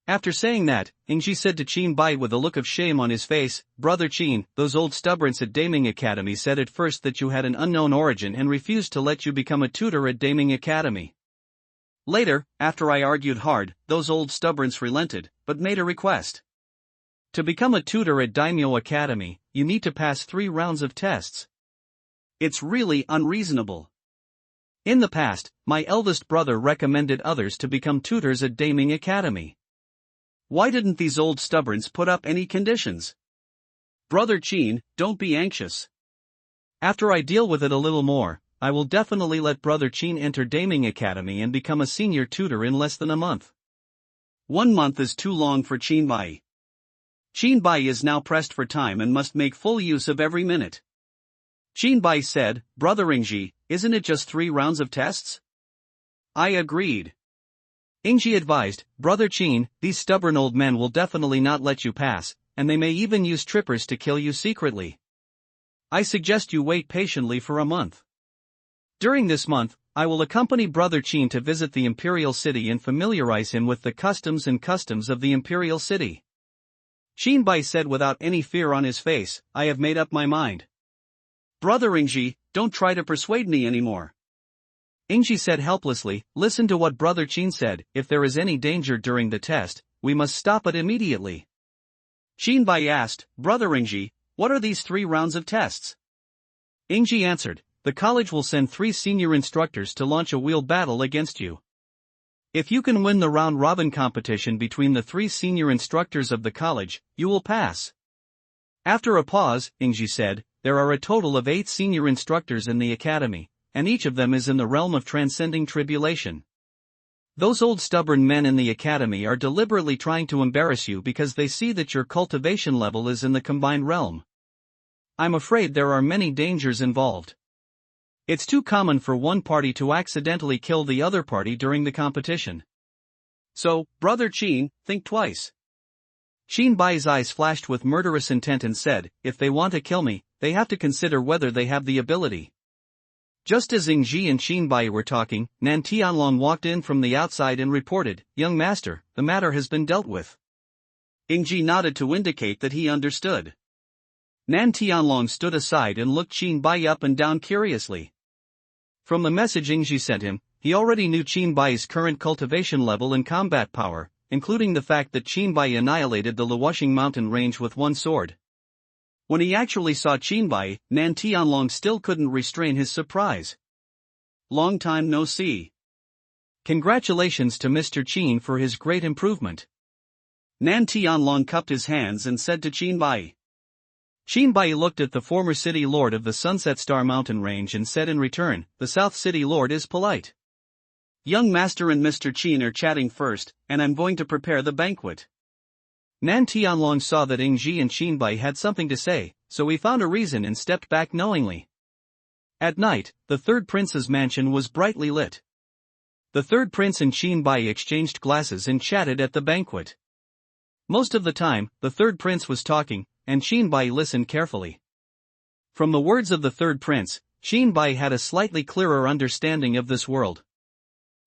After saying that, Ingji said to Qinbai with a look of shame on his face, "Brother Qin, those old stubborns at Daming Academy said at first that you had an unknown origin and refused to let you become a tutor at Daming Academy. Later, after I argued hard, those old stubborns relented, but made a request. To become a tutor at Daimyo Academy, you need to pass 3 rounds of tests. It's really unreasonable. In the past, my eldest brother recommended others to become tutors at Daming Academy. Why didn't these old stubborns put up any conditions? Brother Qin, don't be anxious. After I deal with it a little more, I will definitely let Brother Qin enter Daming Academy and become a senior tutor in less than a month." 1 month is too long for Qinbai. Qinbai is now pressed for time and must make full use of every minute. Qinbai said, "Brother Ingji, isn't it just 3 rounds of tests?" I agreed. Ingji advised, "Brother Qin, these stubborn old men will definitely not let you pass, and they may even use trippers to kill you secretly. I suggest you wait patiently for a month. During this month, I will accompany Brother Qin to visit the Imperial City and familiarize him with the customs of the Imperial City." Qinbai said without any fear on his face, "I have made up my mind. Brother Ingji, don't try to persuade me anymore." Ingji said helplessly, "Listen to what Brother Qin said, if there is any danger during the test, we must stop it immediately." Qinbai asked, "Brother Ingji, What are these 3 rounds of tests? Ingji answered, the college will send 3 senior instructors to launch a wheel battle against you. If you can win the round-robin competition between the 3 senior instructors of the college, you will pass. After a pause, Ingji said, there are a total of 8 senior instructors in the academy, and each of them is in the realm of transcending tribulation. Those old stubborn men in the academy are deliberately trying to embarrass you because they see that your cultivation level is in the combined realm. I'm afraid there are many dangers involved. It's too common for one party to accidentally kill the other party during the competition. So, Brother Chin, think twice. Shinbai's eyes flashed with murderous intent and said, if they want to kill me, they have to consider whether they have the ability. Just as Ingji and Shinbai were talking, Nan Tianlong walked in from the outside and reported, young master, the matter has been dealt with. Ingji nodded to indicate that he understood. Nan Tianlong stood aside and looked Shinbai up and down curiously. From the message Ingji sent him, he already knew Shinbai's current cultivation level and combat power, including the fact that Shinbai annihilated the Luoxing mountain range with one sword. When he actually saw Shinbai, Nan Tianlong still couldn't restrain his surprise. Long time no see. Congratulations to Mr. Chin for his great improvement. Nan Tianlong cupped his hands and said to Shinbai. Shinbai looked at the former city lord of the Sunset Star mountain range and said in return, the South City lord is polite. Young master and Mr. Chin are chatting first, and I'm going to prepare the banquet. Nan Tianlong saw that Ingji and Shinbai had something to say, so he found a reason and stepped back knowingly. At night, the third prince's mansion was brightly lit. The third prince and Shinbai exchanged glasses and chatted at the banquet. Most of the time, the third prince was talking, and Shinbai listened carefully. From the words of the third prince, Shinbai had a slightly clearer understanding of this world.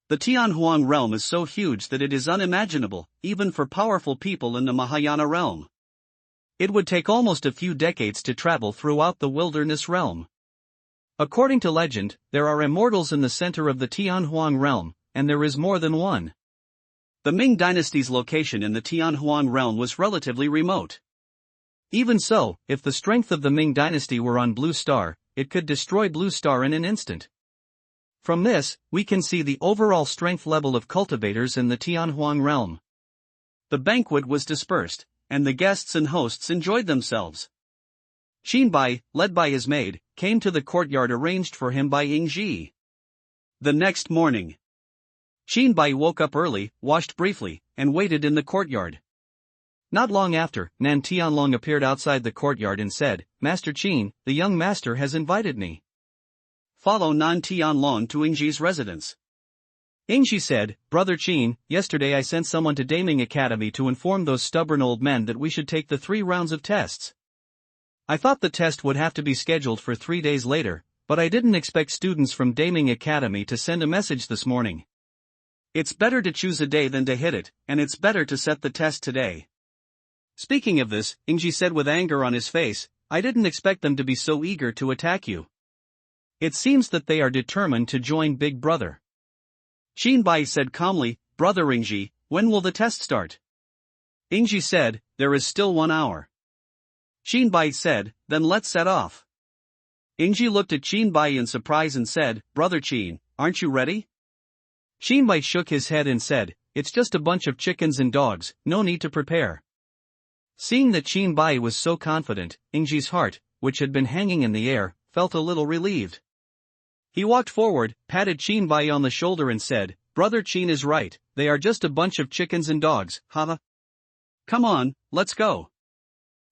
The Tianhuang realm is so huge that it is unimaginable, even for powerful people in the Mahayana realm. It would take almost a few decades to travel throughout the wilderness realm. According to legend, there are immortals in the center of the Tianhuang realm, and there is more than one. The Ming dynasty's location in the Tianhuang realm was relatively remote. Even so, if the strength of the Ming dynasty were on Blue Star, it could destroy Blue Star in an instant. From this, we can see the overall strength level of cultivators in the Tianhuang realm. The banquet was dispersed, and the guests and hosts enjoyed themselves. Shinbai, led by his maid, came to the courtyard arranged for him by Ingji. The next morning, Shinbai woke up early, washed briefly, and waited in the courtyard. Not long after, Nan Tianlong appeared outside the courtyard and said, Master Chin, the young master has invited me. Follow Nan Tianlong to Ingji's residence. Ingji said, Brother Chin, yesterday I sent someone to Daming Academy to inform those stubborn old men that we should take the 3 rounds of tests. I thought the test would have to be scheduled for 3 days later, but I didn't expect students from Daming Academy to send a message this morning. It's better to choose a day than to hit it, and it's better to set the test today. Speaking of this, Ingji said with anger on his face, I didn't expect them to be so eager to attack you. It seems that they are determined to join Big Brother. Shinbai said calmly, Brother Ingji, when will the test start? Ingji said, there is still 1 hour. Shinbai said, then let's set off. Ingji looked at Shinbai in surprise and said, Brother Chin, aren't you ready? Shinbai shook his head and said, it's just a bunch of chickens and dogs, no need to prepare. Seeing that Shinbai was so confident, Ingji's heart, which had been hanging in the air, felt a little relieved. He walked forward, patted Shinbai on the shoulder and said, Brother Chin is right, they are just a bunch of chickens and dogs, haha. Come on, let's go.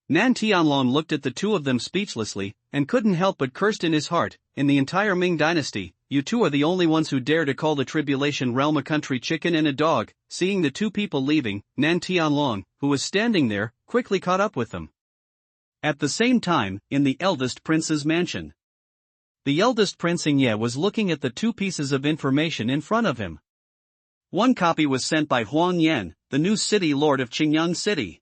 Nan Tianlong looked at the two of them speechlessly, and couldn't help but curse in his heart, in the entire Ming dynasty, you two are the only ones who dare to call the tribulation realm a country chicken and a dog. Seeing the two people leaving, Nan Tianlong, who was standing there, quickly caught up with them. At the same time, in the eldest prince's mansion, the eldest Prince Ingye was looking at the 2 pieces of information in front of him. One copy was sent by Huang Yan, the new city lord of Qingyang City.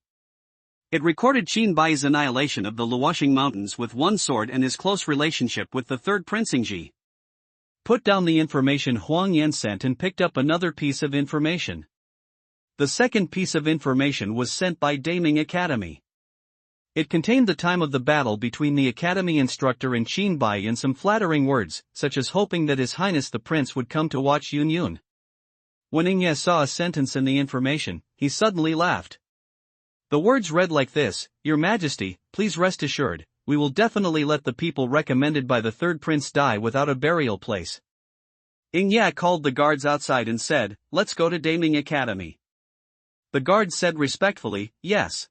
It recorded Shinbai's annihilation of the Luoxing mountains with one sword and his close relationship with the third Prince Ingji. Put down the information Huang Yan sent and picked up another piece of information. The second piece of information was sent by Daming Academy. It contained the time of the battle between the academy instructor and Qin Bai and some flattering words, such as hoping that His Highness the Prince would come to watch Yun Yun. When Ingye saw a sentence in the information, he suddenly laughed. The words read like this: Your Majesty, please rest assured, we will definitely let the people recommended by the third prince die without a burial place. Ingye called the guards outside and said, Let's go to Daming Academy. The guards said respectfully, Yes.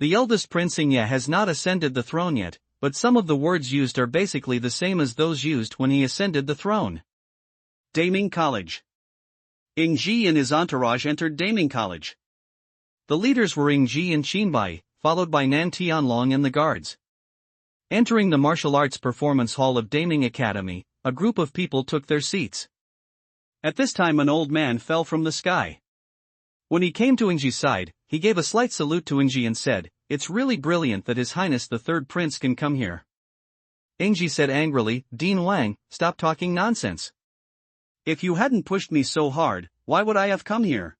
The eldest prince Ingye has not ascended the throne yet, but some of the words used are basically the same as those used when he ascended the throne. Daming College. Ingji and his entourage entered Daming College. The leaders were Ingji and Qin Bai, followed by Nan Tianlong and the guards. Entering the martial arts performance hall of Daming Academy, a group of people took their seats. At this time an old man fell from the sky. When he came to Ingji's side, he gave a slight salute to Ingji and said, It's really brilliant that His Highness the third prince can come here. Ingji said angrily, Dean Wang, stop talking nonsense. If you hadn't pushed me so hard, why would I have come here?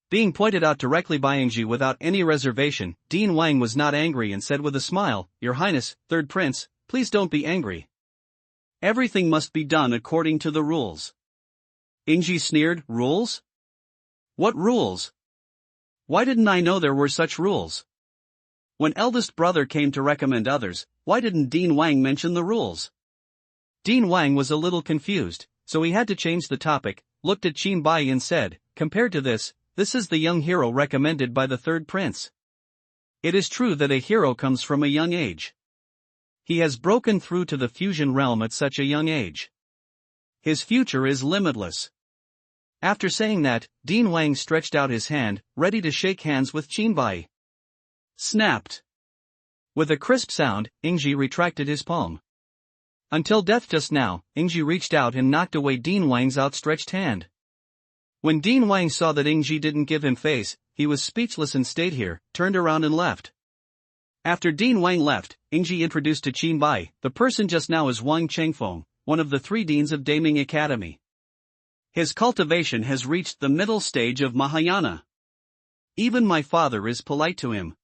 Being pointed out directly by Ingji without any reservation, Dean Wang was not angry and said with a smile, Your Highness, third prince, please don't be angry. Everything must be done according to the rules. Ingji sneered, Rules? What rules? Why didn't I know there were such rules? When eldest brother came to recommend others, why didn't Dean Wang mention the rules? Dean Wang was a little confused, so he had to change the topic, looked at Qin Bai and said, Compared to this is the young hero recommended by the third prince. It is true that a hero comes from a young age. He has broken through to the fusion realm at such a young age. His future is limitless. After saying that, Dean Wang stretched out his hand, ready to shake hands with Qin Bai. Snapped. With a crisp sound, Ingji retracted his palm. Until death just now, Ingji reached out and knocked away Dean Wang's outstretched hand. When Dean Wang saw that Ingji didn't give him face, he was speechless and stayed here, turned around and left. After Dean Wang left, Ingji introduced to Qin Bai, the person just now is Wang Chengfeng, one of the 3 deans of Daming Academy. His cultivation has reached the middle stage of Mahayana. Even my father is polite to him.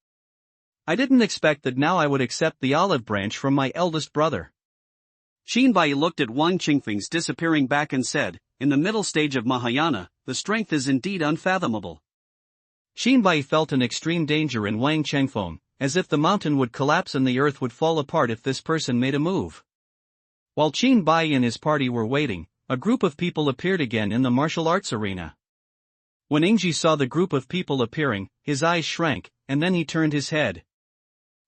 I didn't expect that now I would accept the olive branch from my eldest brother. Qin Bai looked at Wang Qingfeng's disappearing back and said, In the middle stage of Mahayana, the strength is indeed unfathomable. Qin Bai felt an extreme danger in Wang Chengfeng, as if the mountain would collapse and the earth would fall apart if this person made a move. While Qin Bai and his party were waiting, a group of people appeared again in the martial arts arena. When Ingji saw the group of people appearing, his eyes shrank, and then he turned his head.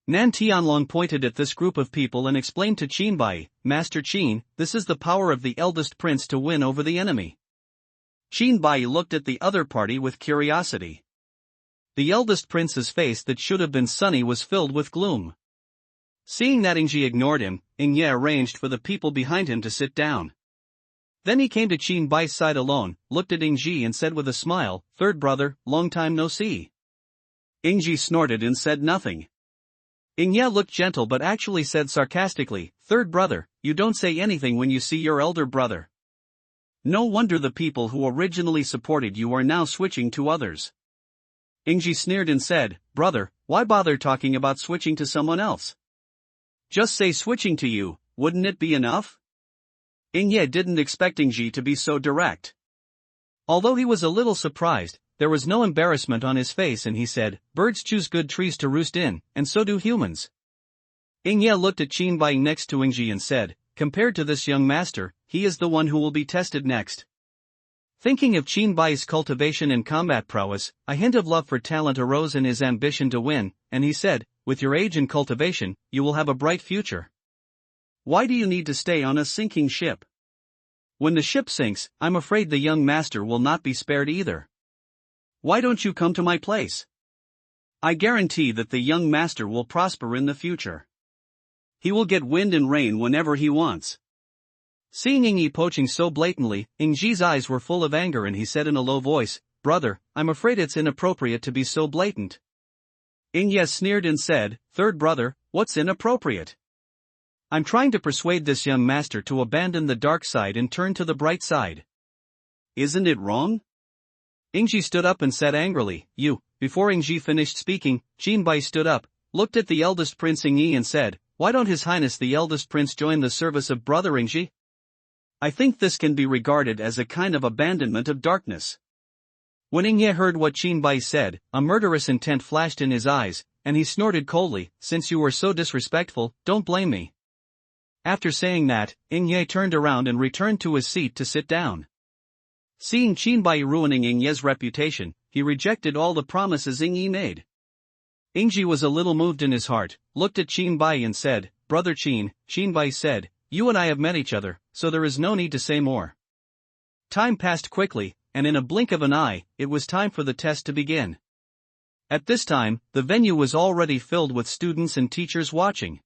Nan Tianlong pointed at this group of people and explained to Qin Bai, Master Qin, this is the power of the eldest prince to win over the enemy. Qin Bai looked at the other party with curiosity. The eldest prince's face that should have been sunny was filled with gloom. Seeing that Ingji ignored him, Ingye arranged for the people behind him to sit down. Then he came to Qin Bai's side alone, looked at Ingji and said with a smile, Third brother, long time no see. Ingji snorted and said nothing. Ingye looked gentle but actually said sarcastically, Third brother, you don't say anything when you see your elder brother. No wonder the people who originally supported you are now switching to others. Ingji sneered and said, Brother, why bother talking about switching to someone else? Just say switching to you, wouldn't it be enough? Ingye didn't expect Ingji to be so direct. Although he was a little surprised, there was no embarrassment on his face and he said, Birds choose good trees to roost in, and so do humans. Ingye looked at Qin Bai next to Ingji and said, Compared to this young master, he is the one who will be tested next. Thinking of Qin Bai's cultivation and combat prowess, a hint of love for talent arose in his ambition to win, and he said, With your age and cultivation, you will have a bright future. Why do you need to stay on a sinking ship? When the ship sinks, I'm afraid the young master will not be spared either. Why don't you come to my place? I guarantee that the young master will prosper in the future. He will get wind and rain whenever he wants. Seeing Ingyi poaching so blatantly, Ingji's eyes were full of anger and he said in a low voice, Brother, I'm afraid it's inappropriate to be so blatant. Ingye sneered and said, Third brother, what's inappropriate? I'm trying to persuade this young master to abandon the dark side and turn to the bright side. Isn't it wrong? Ingji stood up and said angrily, You. Before Ingji finished speaking, Qin Bai stood up, looked at the eldest prince Ingyi and said, "Why don't His Highness the eldest prince join the service of brother Ingyi? I think this can be regarded as a kind of abandonment of darkness." When Ingyi heard what Qin Bai said, a murderous intent flashed in his eyes, and he snorted coldly, "Since you were so disrespectful, don't blame me." After saying that, Ingyi turned around and returned to his seat to sit down. Seeing Qin Bai ruining Ingyi's reputation, he rejected all the promises Ingyi made. Ingyi was a little moved in his heart, looked at Qin Bai and said, "Brother Qin," Qin Bai said, "you and I have met each other, so there is no need to say more." Time passed quickly, and in a blink of an eye, it was time for the test to begin. At this time, the venue was already filled with students and teachers watching.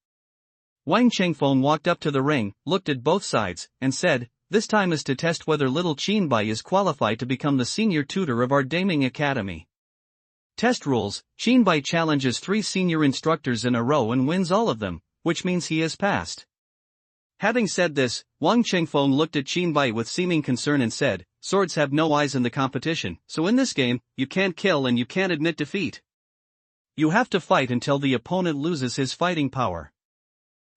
Wang Chengfeng walked up to the ring, looked at both sides, and said, "This time is to test whether little Qin Bai is qualified to become the senior tutor of our Daming Academy. Test rules: Qin Bai challenges 3 senior instructors in a row and wins all of them, which means he has passed." Having said this, Wang Chengfeng looked at Qin Bai with seeming concern and said, "Swords have no eyes in the competition, so in this game, you can't kill and you can't admit defeat. You have to fight until the opponent loses his fighting power.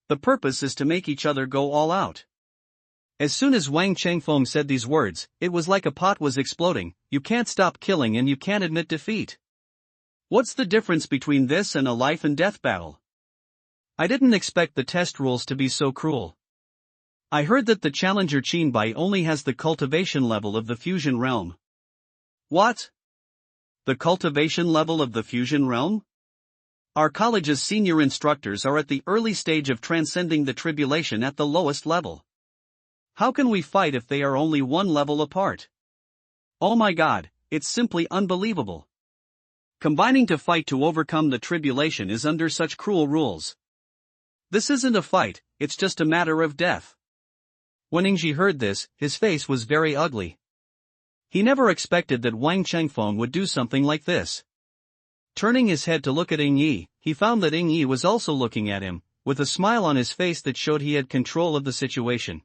The purpose is to make each other go all out." As soon as Wang Chengfeng said these words, it was like a pot was exploding. You can't stop killing and you can't admit defeat. What's the difference between this and a life and death battle? I didn't expect the test rules to be so cruel. I heard that the challenger Qin Bai only has the cultivation level of the fusion realm. What? The cultivation level of the fusion realm? Our college's senior instructors are at the early stage of transcending the tribulation at the lowest level. How can we fight if they are only one level apart? Oh my God, it's simply unbelievable. Combining to fight to overcome the tribulation is under such cruel rules. This isn't a fight, it's just a matter of death. When Ingyi heard this, his face was very ugly. He never expected that Wang Chengfeng would do something like this. Turning his head to look at Ingyi, he found that Ingyi was also looking at him, with a smile on his face that showed he had control of the situation.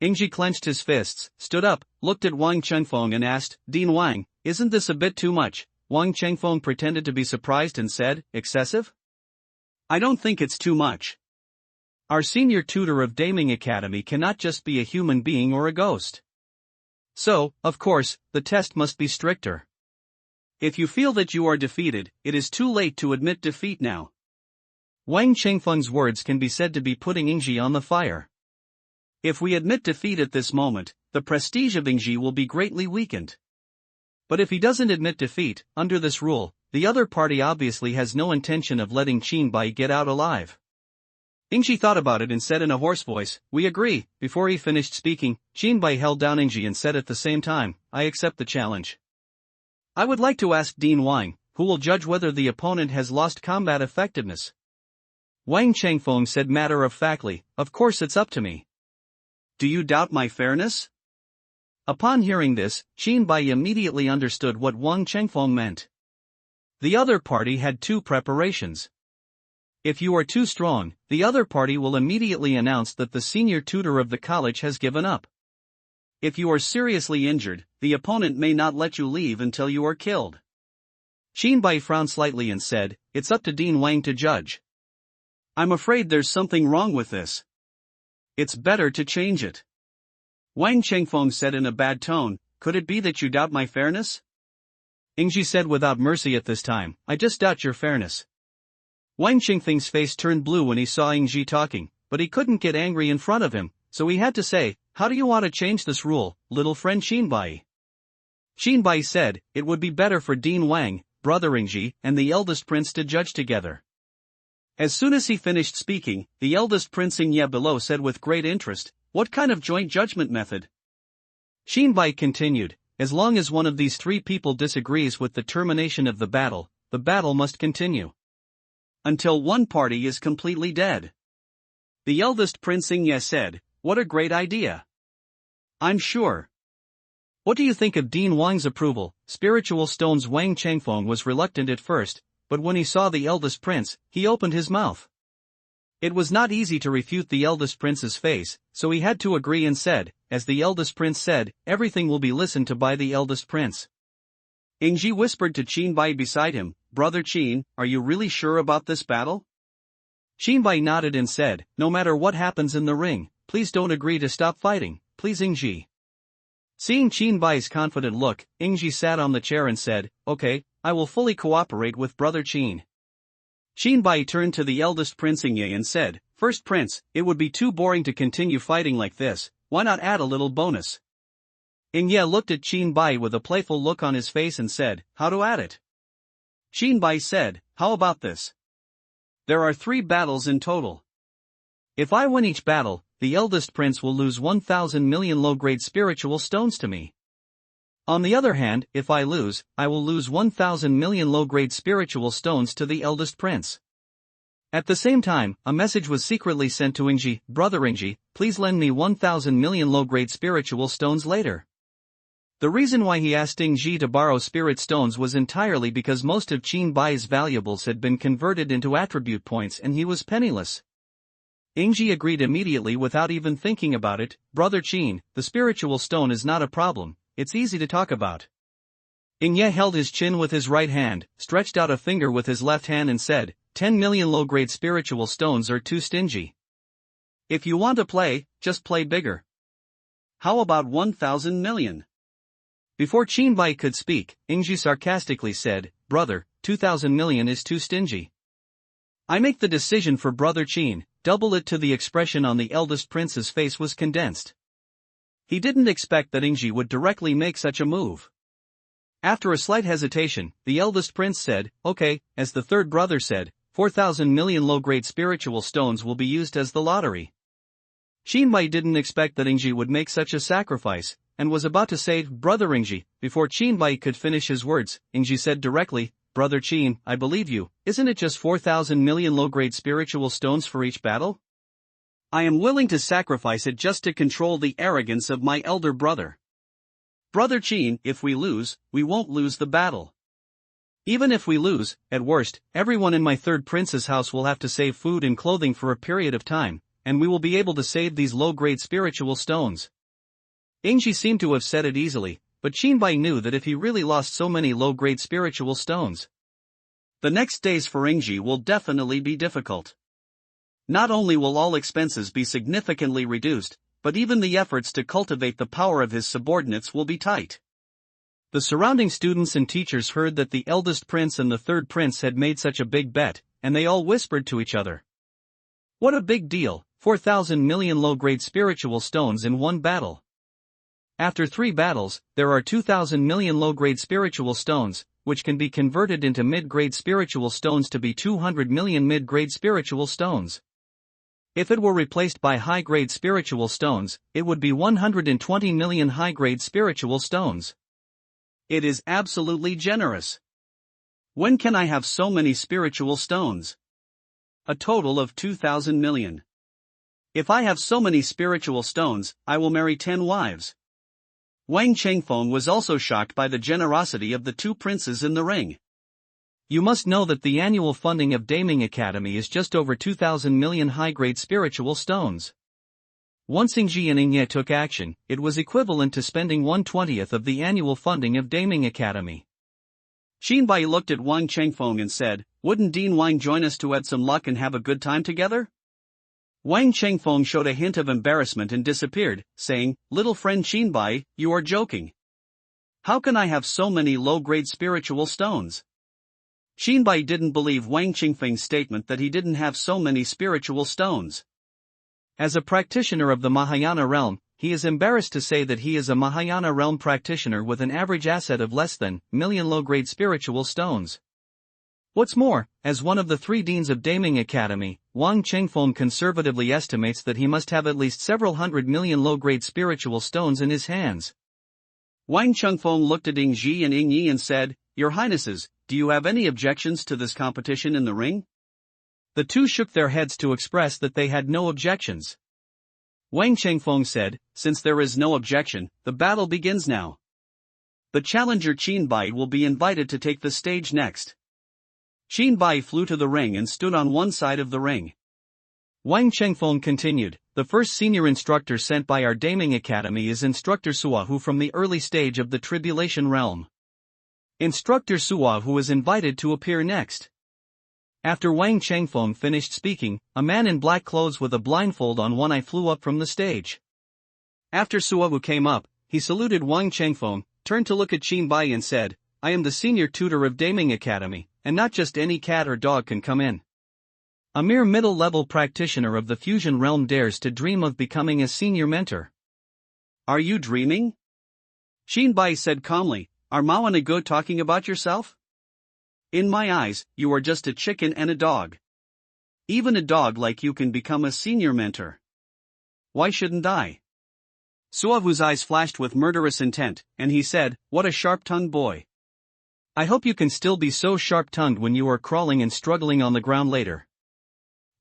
Ingyi clenched his fists, stood up, looked at Wang Chengfeng and asked, "Dean Wang, isn't this a bit too much?" Wang Chengfeng pretended to be surprised and said, "Excessive? I don't think it's too much. Our senior tutor of Daming Academy cannot just be a human being or a ghost. So, of course, the test must be stricter. If you feel that you are defeated, it is too late to admit defeat now." Wang Chengfeng's words can be said to be putting Ingyi on the fire. If we admit defeat at this moment, the prestige of Ingyi will be greatly weakened. But if he doesn't admit defeat, under this rule, the other party obviously has no intention of letting Qin Bai get out alive. Ingyi thought about it and said in a hoarse voice, "We agree." Before he finished speaking, Qin Bai held down Ingyi and said at the same time, "I accept the challenge. I would like to ask Dean Wang, who will judge whether the opponent has lost combat effectiveness." Wang Chengfeng said matter-of-factly, "Of course it's up to me. Do you doubt my fairness?" Upon hearing this, Qin Bai immediately understood what Wang Chengfeng meant. The other party had 2 preparations. If you are too strong, the other party will immediately announce that the senior tutor of the college has given up. If you are seriously injured, the opponent may not let you leave until you are killed. Qin Bai frowned slightly and said, "It's up to Dean Wang to judge. I'm afraid there's something wrong with this. It's better to change it." Wang Chengfeng said in a bad tone, "Could it be that you doubt my fairness?" Ingyi said without mercy at this time, "I just doubt your fairness." Wang Chengfeng's face turned blue when he saw Ingyi talking, but he couldn't get angry in front of him, so he had to say, "How do you want to change this rule, little friend Qin Bai?" Qin Bai said, "It would be better for Dean Wang, brother Ingyi, and the eldest prince to judge together." As soon as he finished speaking, the eldest prince Ingyi below said with great interest, "What kind of joint judgment method?" Qin Bai continued, "As long as one of these 3 people disagrees with the termination of the battle must continue. Until one party is completely dead." The eldest prince Ingyi said, "What a great idea. I'm sure. What do you think of Dean Wang's approval?" Spiritual Stone's Wang Chengfeng was reluctant at first, but when he saw the eldest prince, he opened his mouth. It was not easy to refute the eldest prince's face, so he had to agree and said, "As the eldest prince said, everything will be listened to by the eldest prince." Ingyi whispered to Qin Bai beside him, Brother Qin, are you really sure about this battle? Qinbai nodded and said, no matter what happens in the ring, please don't agree to stop fighting, please Ingji. Seeing Qinbai's confident look, Ingji sat on the chair and said, okay, I will fully cooperate with Brother Qin. Qinbai turned to the eldest Prince Ingye and said, First Prince, it would be too boring to continue fighting like this, why not add a little bonus? Ingye looked at Qinbai with a playful look on his face and said, how to add it? Qinbai said, how about this? There are 3 battles in total. If I win each battle, the eldest prince will lose 1,000 million low-grade spiritual stones to me. On the other hand, if I lose, I will lose 1,000 million low-grade spiritual stones to the eldest prince. At the same time, a message was secretly sent to Ingji, Brother Ingji, please lend me 1,000 million low-grade spiritual stones later. The reason why he asked Ingji to borrow spirit stones was entirely because most of Qinbai's valuables had been converted into attribute points and he was penniless. Ingji agreed immediately without even thinking about it, Brother Qin, the spiritual stone is not a problem, it's easy to talk about. Ingye held his chin with his right hand, stretched out a finger with his left hand and said, 10 million low-grade spiritual stones are too stingy. If you want to play, just play bigger. How about 1,000 million? Before Qinbai could speak, Ingji sarcastically said, Brother, 2,000 million is too stingy. I make the decision for Brother Qin, double it. To the expression on the eldest prince's face was condensed. He didn't expect that Ingji would directly make such a move. After a slight hesitation, the eldest prince said, okay, as the third brother said, 4,000 million low-grade spiritual stones will be used as the lottery. Qinbai didn't expect that Ingji would make such a sacrifice, and was about to say, Brother Ingji, before Qinbai could finish his words, Ingji said directly, Brother Qin, I believe you, isn't it just 4,000 million low-grade spiritual stones for each battle? I am willing to sacrifice it just to control the arrogance of my elder brother. Brother Qin, if we lose, we won't lose the battle. Even if we lose, at worst, everyone in my third prince's house will have to save food and clothing for a period of time, and we will be able to save these low-grade spiritual stones. Ingji seemed to have said it easily, but Qinbai knew that if he really lost so many low-grade spiritual stones, the next days for Ingji will definitely be difficult. Not only will all expenses be significantly reduced, but even the efforts to cultivate the power of his subordinates will be tight. The surrounding students and teachers heard that the eldest prince and the third prince had made such a big bet, and they all whispered to each other. What a big deal, 4,000 million low-grade spiritual stones in one battle. After 3 battles, there are 2,000 million low-grade spiritual stones, which can be converted into mid-grade spiritual stones to be 200 million mid-grade spiritual stones. If it were replaced by high-grade spiritual stones, it would be 120 million high-grade spiritual stones. It is absolutely generous. When can I have so many spiritual stones? A total of 2,000 million. If I have so many spiritual stones, I will marry 10 wives. Wang Chengfeng was also shocked by the generosity of the 2 princes in the ring. You must know that the annual funding of Daming Academy is just over 2,000 million high-grade spiritual stones. Once Ingji and Ingye took action, it was equivalent to spending 1/20th of the annual funding of Daming Academy. Qinbai looked at Wang Chengfeng and said, wouldn't Dean Wang join us to add some luck and have a good time together? Wang Chengfeng showed a hint of embarrassment and disappeared, saying, little friend Qinbai, you are joking. How can I have so many low-grade spiritual stones? Qinbai didn't believe Wang Chengfeng's statement that he didn't have so many spiritual stones. As a practitioner of the Mahayana realm, he is embarrassed to say that he is a Mahayana realm practitioner with an average asset of less than million low-grade spiritual stones. What's more, as one of the 3 deans of Daming Academy, Wang Chengfeng conservatively estimates that he must have at least several hundred million low-grade spiritual stones in his hands. Wang Chengfeng looked at Ingji and Ingyi and said, Your Highnesses, do you have any objections to this competition in the ring? The 2 shook their heads to express that they had no objections. Wang Chengfeng said, since there is no objection, the battle begins now. The challenger Qinbai will be invited to take the stage next. Qinbai flew to the ring and stood on one side of the ring. Wang Chengfeng continued, the first senior instructor sent by our Daming Academy is Instructor Suahu from the early stage of the Tribulation Realm. Instructor Suwa who was invited to appear next. After Wang Chengfeng finished speaking, a man in black clothes with a blindfold on one eye flew up from the stage. After Suavu came up, he saluted Wang Chengfeng, turned to look at Qin Bai and said, "I am the senior tutor of Daming Academy, and not just any cat or dog can come in. A mere middle-level practitioner of the fusion realm dares to dream of becoming a senior mentor." "Are you dreaming?" Qin Bai said calmly, "Are Mao and a go talking about yourself? In my eyes, you are just a chicken and a dog. Even a dog like you can become a senior mentor. Why shouldn't I?" Suavu's eyes flashed with murderous intent, and he said, "What a sharp-tongued boy. I hope you can still be so sharp-tongued when you are crawling and struggling on the ground later."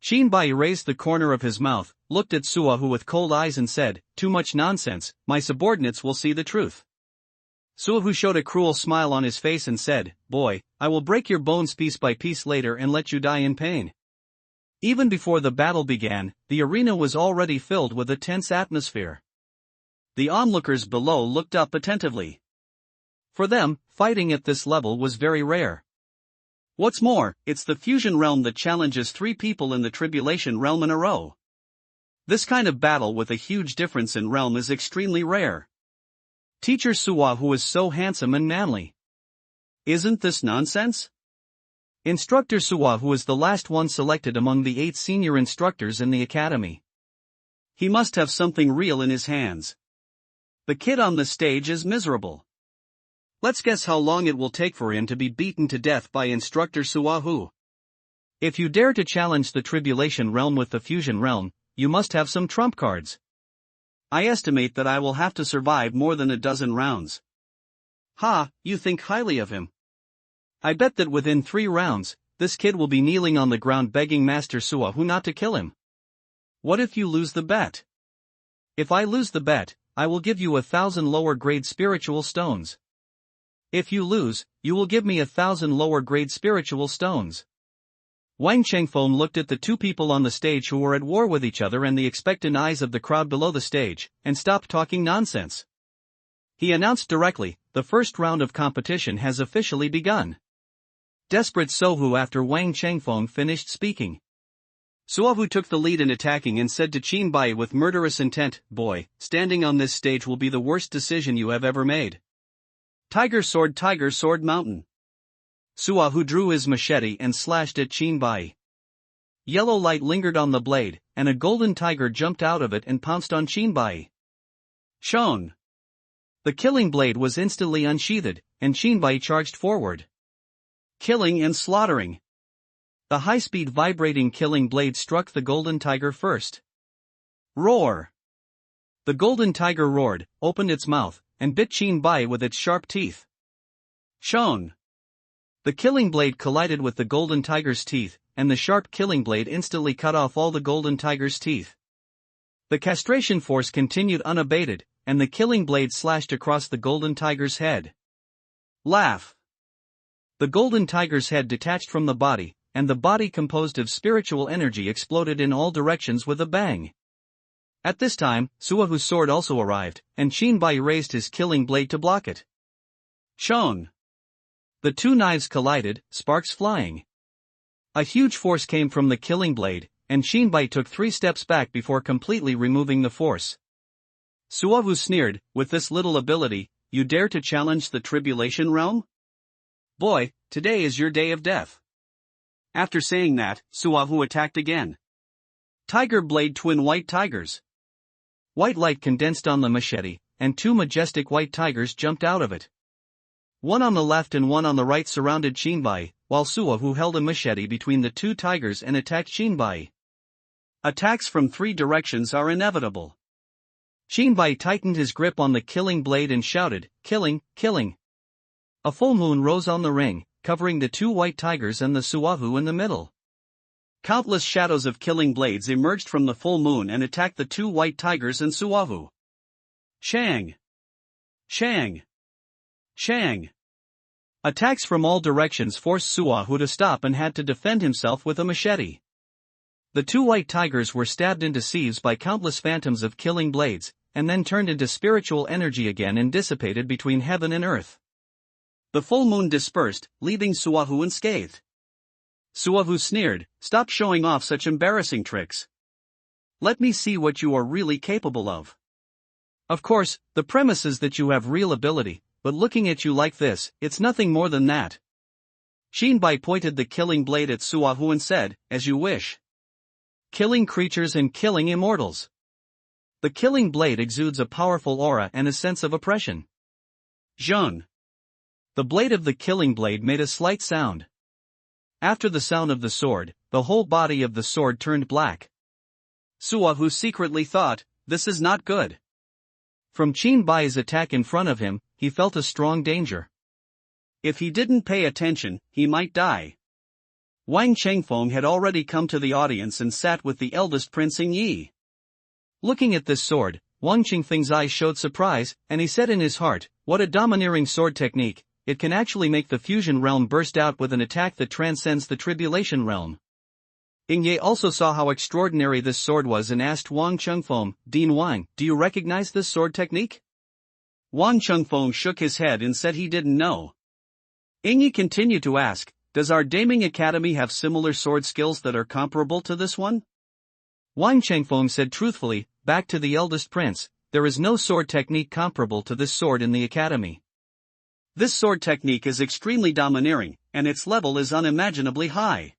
Qin Bai raised the corner of his mouth, looked at Suavu with cold eyes and said, "Too much nonsense, my subordinates will see the truth." Suavu showed a cruel smile on his face and said, "Boy, I will break your bones piece by piece later and let you die in pain." Even before the battle began, the arena was already filled with a tense atmosphere. The onlookers below looked up attentively. For them, fighting at this level was very rare. What's more, it's the fusion realm that challenges 3 people in the tribulation realm in a row. This kind of battle with a huge difference in realm is extremely rare. Teacher Suwa who is so handsome and manly. Isn't this nonsense? Instructor Suwa who is the last one selected among the 8 senior instructors in the academy. He must have something real in his hands. The kid on the stage is miserable. Let's guess how long it will take for him to be beaten to death by Instructor Suahu. If you dare to challenge the Tribulation Realm with the Fusion Realm, you must have some trump cards. I estimate that I will have to survive more than a dozen rounds. Ha, you think highly of him. I bet that within 3 rounds, this kid will be kneeling on the ground begging Master Suahu not to kill him. What if you lose the bet? If I lose the bet, I will give you 1,000 lower-grade spiritual stones. If you lose, you will give me 1,000 lower-grade spiritual stones. Wang Chengfeng looked at the 2 people on the stage who were at war with each other and the expectant eyes of the crowd below the stage, and stopped talking nonsense. He announced directly, "The first round of competition has officially begun." Desperate Sohu after Wang Chengfeng finished speaking. Suavu took the lead in attacking and said to Qin Bai with murderous intent, "Boy, standing on this stage will be the worst decision you have ever made. Tiger sword mountain." Suavu drew his machete and slashed at Qin Bai. Yellow light lingered on the blade, and a golden tiger jumped out of it and pounced on Qin Bai. Shone. The killing blade was instantly unsheathed, and Qin Bai charged forward. Killing and slaughtering. The high-speed vibrating killing blade struck the golden tiger first. Roar! The golden tiger roared, opened its mouth, and bit Qin Bai with its sharp teeth. Shone! The killing blade collided with the golden tiger's teeth, and the sharp killing blade instantly cut off all the golden tiger's teeth. The castration force continued unabated, and the killing blade slashed across the golden tiger's head. Laugh! The golden tiger's head detached from the body, and the body composed of spiritual energy exploded in all directions with a bang. At this time, Suahu's sword also arrived, and Qin Bai raised his killing blade to block it. Shone! The 2 knives collided, sparks flying. A huge force came from the killing blade, and Qin Bai took 3 steps back before completely removing the force. Suavu sneered, "With this little ability, you dare to challenge the Tribulation Realm? Boy, today is your day of death." After saying that, Suavu attacked again. Tiger blade twin white tigers. White light condensed on the machete, and 2 majestic white tigers jumped out of it. One on the left and one on the right surrounded Qin Bai, while Suavu held a machete between the 2 tigers and attacked Qin Bai. Attacks from 3 directions are inevitable. Qin Bai tightened his grip on the killing blade and shouted, "Killing, killing." A full moon rose on the ring, covering the 2 white tigers and the Suavu in the middle. Countless shadows of killing blades emerged from the full moon and attacked the 2 white tigers and Suavu. Shang! Shang! Shang! Attacks from all directions forced Suahu to stop and had to defend himself with a machete. The 2 white tigers were stabbed into sieves by countless phantoms of killing blades, and then turned into spiritual energy again and dissipated between heaven and earth. The full moon dispersed, leaving Suahu unscathed. Suahu sneered, "Stop showing off such embarrassing tricks. Let me see what you are really capable of." Of course, the premise is that you have real ability, but looking at you like this, it's nothing more than that. Shinbai pointed the killing blade at Suahu and said, "As you wish. Killing creatures and killing immortals." The killing blade exudes a powerful aura and a sense of oppression. Zheng. The blade of the killing blade made a slight sound. After the sound of the sword, the whole body of the sword turned black. Suahu secretly thought, "This is not good." From Qinbai's attack in front of him, he felt a strong danger. If he didn't pay attention, he might die. Wang Chengfeng had already come to the audience and sat with the eldest Prince Yi. Looking at this sword, Wang Qingfeng's eyes showed surprise, and he said in his heart, "What a domineering sword technique, it can actually make the fusion realm burst out with an attack that transcends the tribulation realm." Ye also saw how extraordinary this sword was and asked Wang Chengfeng, "Dean Wang, do you recognize this sword technique?" Wang Chengfeng shook his head and said he didn't know. Yi continued to ask, "Does our Daming Academy have similar sword skills that are comparable to this one?" Wang Chengfeng said truthfully, back to the eldest prince, "There is no sword technique comparable to this sword in the academy. This sword technique is extremely domineering, and its level is unimaginably high."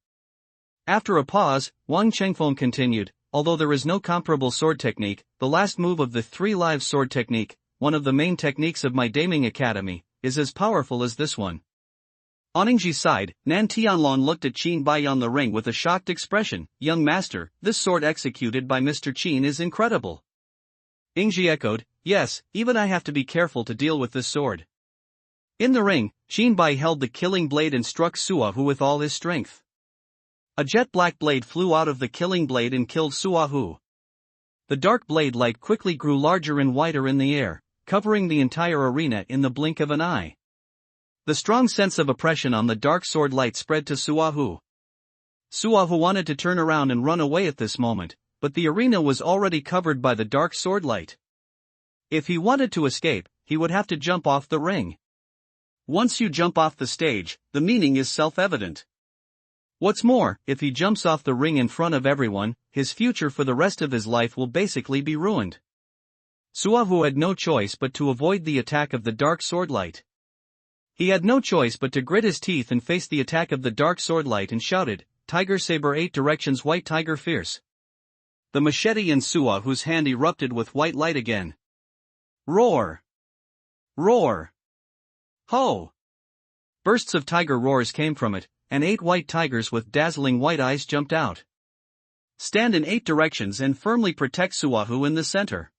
After a pause, Wang Chengfeng continued, "Although there is no comparable sword technique, the last move of the 3 lives sword technique, one of the main techniques of my Daming Academy, is as powerful as this one." On Ingji's side, Nan Tianlong looked at Qin Bai on the ring with a shocked expression, "Young master, this sword executed by Mr. Qin is incredible." Ingji echoed, "Yes, even I have to be careful to deal with this sword." In the ring, Qin Bai held the killing blade and struck Suahu with all his strength. A jet-black blade flew out of the killing blade and killed Suahu. The dark blade light quickly grew larger and wider in the air, covering the entire arena in the blink of an eye. The strong sense of oppression on the dark sword light spread to Suahu. Suahu wanted to turn around and run away at this moment, but the arena was already covered by the dark sword light. If he wanted to escape, he would have to jump off the ring. Once you jump off the stage, the meaning is self-evident. What's more, if he jumps off the ring in front of everyone, his future for the rest of his life will basically be ruined. Suahu had no choice but to avoid the attack of the dark sword light. He had no choice but to grit his teeth and face the attack of the dark sword light and shouted, "Tiger saber 8 directions, white tiger fierce." The machete in Suahu's hand erupted with white light again. Roar! Roar! Ho! Bursts of tiger roars came from it, and 8 white tigers with dazzling white eyes jumped out. Stand in 8 directions and firmly protect Suahu in the center.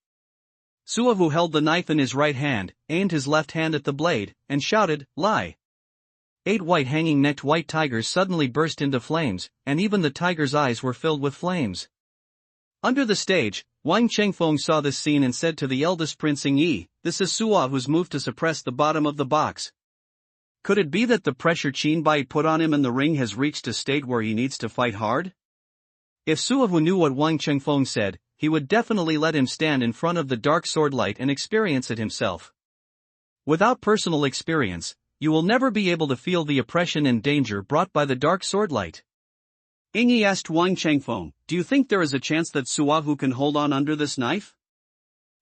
Suahu held the knife in his right hand, aimed his left hand at the blade, and shouted, "Lie!" 8 white hanging-necked white tigers suddenly burst into flames, and even the tigers' eyes were filled with flames. Under the stage, Wang Chengfeng saw this scene and said to the eldest Prince Yi, "This is Suahu's move to suppress the bottom of the box. Could it be that the pressure Qin Bai put on him in the ring has reached a state where he needs to fight hard?" If Suahu knew what Wang Chengfeng said, he would definitely let him stand in front of the dark sword light and experience it himself. Without personal experience, you will never be able to feel the oppression and danger brought by the dark sword light. Yi asked Wang Chengfeng, "Do you think there is a chance that Suahu can hold on under this knife?"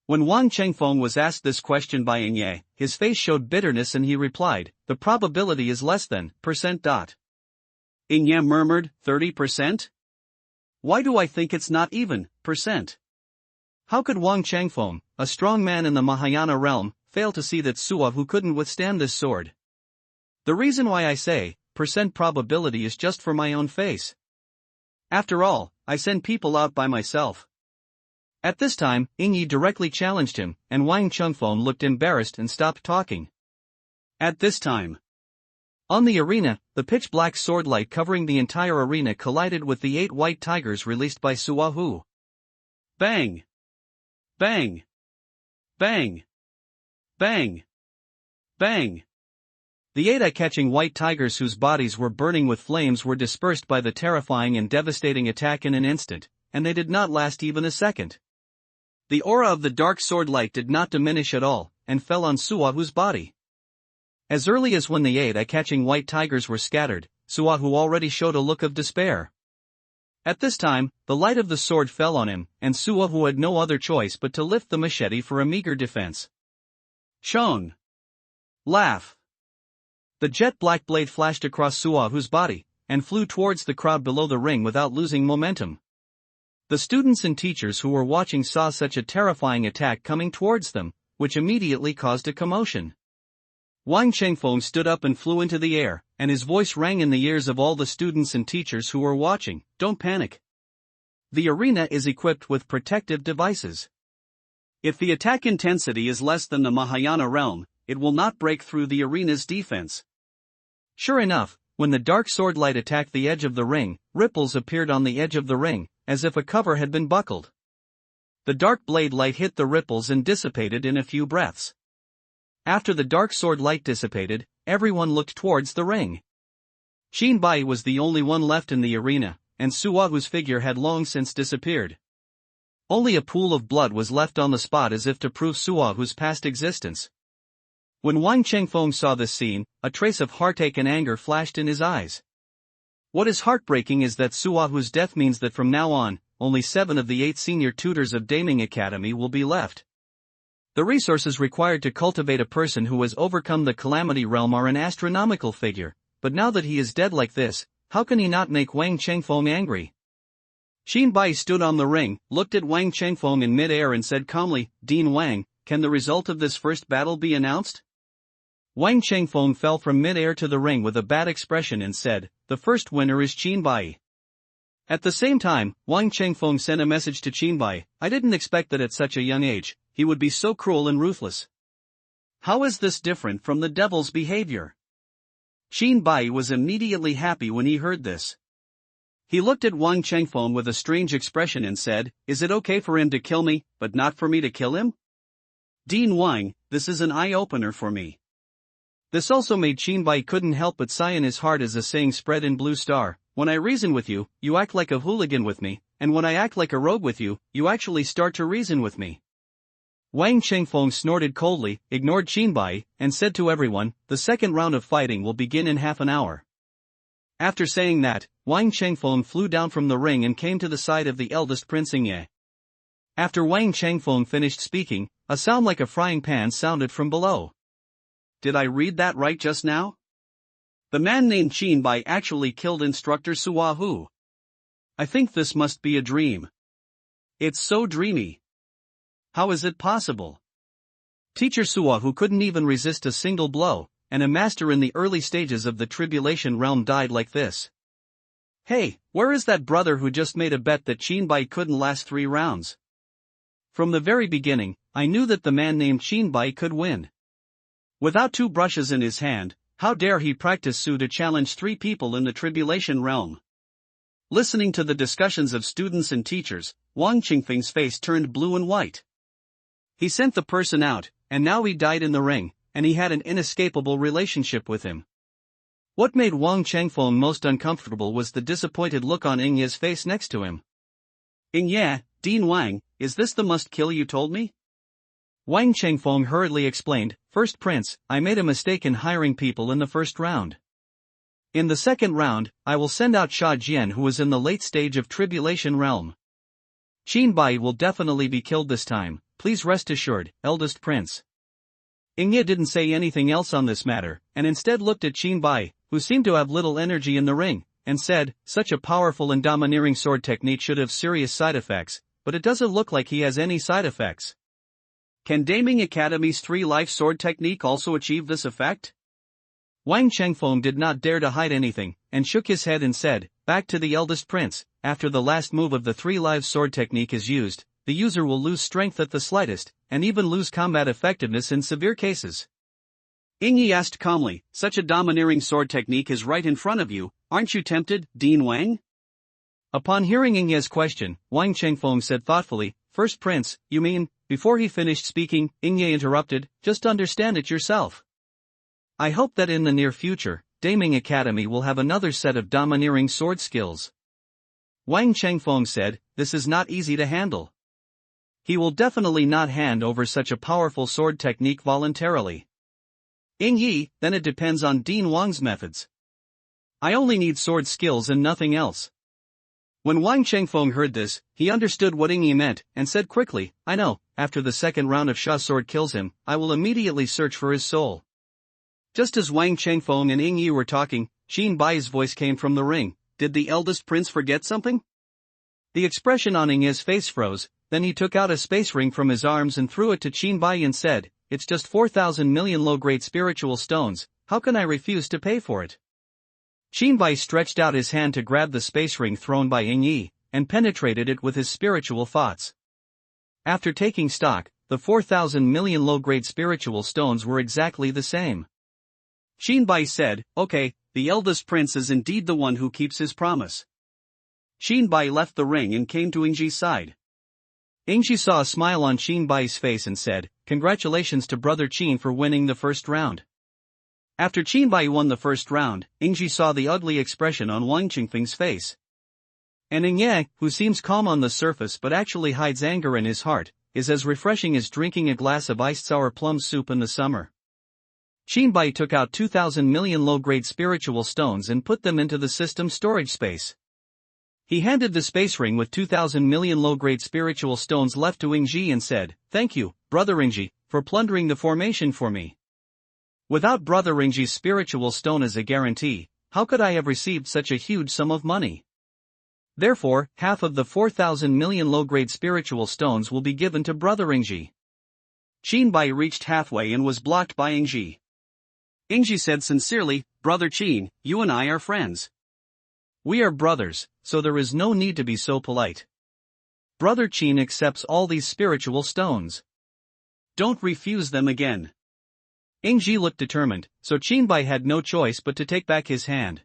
When Wang Chengfeng was asked this question by Yi, his face showed bitterness and he replied, "The probability is less than %." Yi murmured, 30%? Why do I think it's not even %? How could Wang Chengfeng, a strong man in the Mahayana realm, fail to see that Suahu couldn't withstand this sword? The reason why I say probability is just for my own face. After all, I send people out by myself. At this time, Yi directly challenged him, and Wang Chengfeng looked embarrassed and stopped talking. At this time, on the arena, the pitch-black sword light covering the entire arena collided with the 8 white tigers released by Suahu. Bang! Bang! Bang! Bang! Bang! The 8 eye-catching white tigers whose bodies were burning with flames were dispersed by the terrifying and devastating attack in an instant, and they did not last even a second. The aura of the dark sword light did not diminish at all, and fell on Suahu's body. As early as when the eye-catching white tigers were scattered, Suahu already showed a look of despair. At this time, the light of the sword fell on him, and Suahu had no other choice but to lift the machete for a meager defense. Shone. Laugh. The jet-black blade flashed across Suahu's body, and flew towards the crowd below the ring without losing momentum. The students and teachers who were watching saw such a terrifying attack coming towards them, which immediately caused a commotion. Wang Chengfeng stood up and flew into the air, and his voice rang in the ears of all the students and teachers who were watching. Don't panic. The arena is equipped with protective devices. If the attack intensity is less than the Mahayana realm, it will not break through the arena's defense. Sure enough, when the dark sword light attacked the edge of the ring, ripples appeared on the edge of the ring, as if a cover had been buckled. The dark blade light hit the ripples and dissipated in a few breaths. After the dark sword light dissipated, everyone looked towards the ring. Qin Bai was the only one left in the arena, and Suahu's figure had long since disappeared. Only a pool of blood was left on the spot as if to prove Suahu's past existence. When Wang Chengfeng saw this scene, a trace of heartache and anger flashed in his eyes. What is heartbreaking is that Suahu's death means that from now on, only 7 of the 8 senior tutors of Daming Academy will be left. The resources required to cultivate a person who has overcome the calamity realm are an astronomical figure, but now that he is dead like this, how can he not make Wang Chengfeng angry? Qin Bai stood on the ring, looked at Wang Chengfeng in mid-air and said calmly, Dean Wang, can the result of this first battle be announced? Wang Chengfeng fell from mid-air to the ring with a bad expression and said, the first winner is Qin Bai. At the same time, Wang Chengfeng sent a message to Qin Bai, I didn't expect that at such a young age, he would be so cruel and ruthless. How is this different from the devil's behavior? Qin Bai was immediately happy when he heard this. He looked at Wang Chengfeng with a strange expression and said, is it okay for him to kill me, but not for me to kill him? Dean Wang, this is an eye-opener for me. This also made Qin Bai couldn't help but sigh in his heart as the saying spread in Blue Star, when I reason with you, you act like a hooligan with me, and when I act like a rogue with you, you actually start to reason with me. Wang Chengfeng snorted coldly, ignored Qin Bai, and said to everyone, the second round of fighting will begin in half an hour. After saying that, Wang Chengfeng flew down from the ring and came to the side of the eldest Prince Ingye. After Wang Chengfeng finished speaking, a sound like a frying pan sounded from below. Did I read that right just now? The man named Qin Bai actually killed instructor Suahu. I think this must be a dream. It's so dreamy. How is it possible? Teacher Suahu couldn't even resist a single blow, and a master in the early stages of the tribulation realm died like this. Hey, where is that brother who just made a bet that Qin Bai couldn't last 3 rounds? From the very beginning, I knew that the man named Qin Bai could win. Without 2 brushes in his hand, how dare he practice Su to challenge 3 people in the tribulation realm? Listening to the discussions of students and teachers, Wang Qingfeng's face turned blue and white. He sent the person out, and now he died in the ring, and he had an inescapable relationship with him. What made Wang Chengfeng most uncomfortable was the disappointed look on Ingye's face next to him. Ingye, Dean Wang, is this the must-kill you told me? Wang Chengfeng hurriedly explained, First Prince, I made a mistake in hiring people in the first round. In the second round, I will send out Sha Jian who is in the late stage of tribulation realm. Qin Bai will definitely be killed this time, please rest assured, eldest prince. Ingye didn't say anything else on this matter, and instead looked at Qin Bai, who seemed to have little energy in the ring, and said, such a powerful and domineering sword technique should have serious side effects, but it doesn't look like he has any side effects. Can Daming Academy's 3-life sword technique also achieve this effect? Wang Chengfeng did not dare to hide anything, and shook his head and said, back to the eldest prince, after the last move of the 3-life sword technique is used, the user will lose strength at the slightest, and even lose combat effectiveness in severe cases. Ingye asked calmly, such a domineering sword technique is right in front of you, aren't you tempted, Dean Wang? Upon hearing Ingye's question, Wang Chengfeng said thoughtfully, First Prince, you mean? Before he finished speaking, Ingye interrupted, just understand it yourself. I hope that in the near future, Daming Academy will have another set of domineering sword skills. Wang Chengfeng said, this is not easy to handle. He will definitely not hand over such a powerful sword technique voluntarily. Ying Yi, then it depends on Dean Wang's methods. I only need sword skills and nothing else. When Wang Chengfeng heard this, he understood what Ying Yi meant, and said quickly, I know, after the second round of Sha sword kills him, I will immediately search for his soul. Just as Wang Chengfeng and Ying Yi were talking, Qin Bai's voice came from the ring. Did the eldest prince forget something? The expression on Ying Yi's face froze, then he took out a space ring from his arms and threw it to Qin Bai and said, It's just 4,000 million low-grade spiritual stones, how can I refuse to pay for it? Qin Bai stretched out his hand to grab the space ring thrown by Ying Yi, and penetrated it with his spiritual thoughts. After taking stock, the 4,000 million low-grade spiritual stones were exactly the same. Qin Bai said, Okay, the eldest prince is indeed the one who keeps his promise. Qin Bai left the ring and came to Ying Yi's side. Ying Yi saw a smile on Qin Bai's face and said, Congratulations to brother Qin for winning the first round. After Qin Bai won the first round, Ying Yi saw the ugly expression on Wang Qingfeng's face. And Ying Yi, who seems calm on the surface but actually hides anger in his heart, is as refreshing as drinking a glass of iced sour plum soup in the summer. Qin Bai took out 2,000 million low-grade spiritual stones and put them into the system storage space. He handed the space ring with 2,000 million low-grade spiritual stones left to Ying Yi and said, Thank you, brother Ying Yi, for plundering the formation for me. Without brother Ying Yi's spiritual stone as a guarantee, how could I have received such a huge sum of money? Therefore, half of the 4,000 million low-grade spiritual stones will be given to brother Ying Yi. Qin Bai reached halfway and was blocked by Ying Yi. Ying Yi said sincerely, Brother Qin, you and I are friends. We are brothers, so there is no need to be so polite. Brother Qin accepts all these spiritual stones. Don't refuse them again. Ying Yi looked determined, so Qin Bai had no choice but to take back his hand.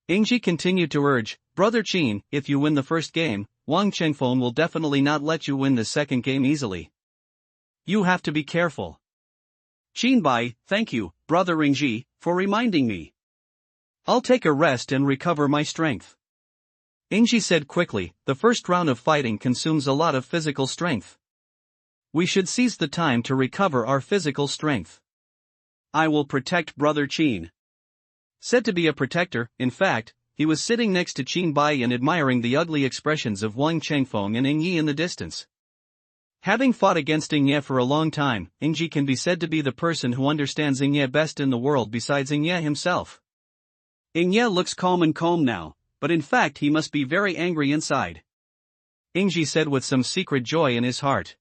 Ying Yi continued to urge, Brother Qin, if you win the first game, Wang Chengfeng will definitely not let you win the second game easily. You have to be careful. Qin Bai, thank you, brother Ying Yi, for reminding me. I'll take a rest and recover my strength. Ying Yi said quickly, the first round of fighting consumes a lot of physical strength. We should seize the time to recover our physical strength. I will protect brother Qin. Said to be a protector, in fact, he was sitting next to Qin Bai and admiring the ugly expressions of Wang Chengfeng and Ying Yi in the distance. Having fought against Ying Yi for a long time, Ying Yi can be said to be the person who understands Ying Yi best in the world besides Ying Yi himself. Ying Yi looks calm now, but in fact he must be very angry inside. Ying Yi said with some secret joy in his heart.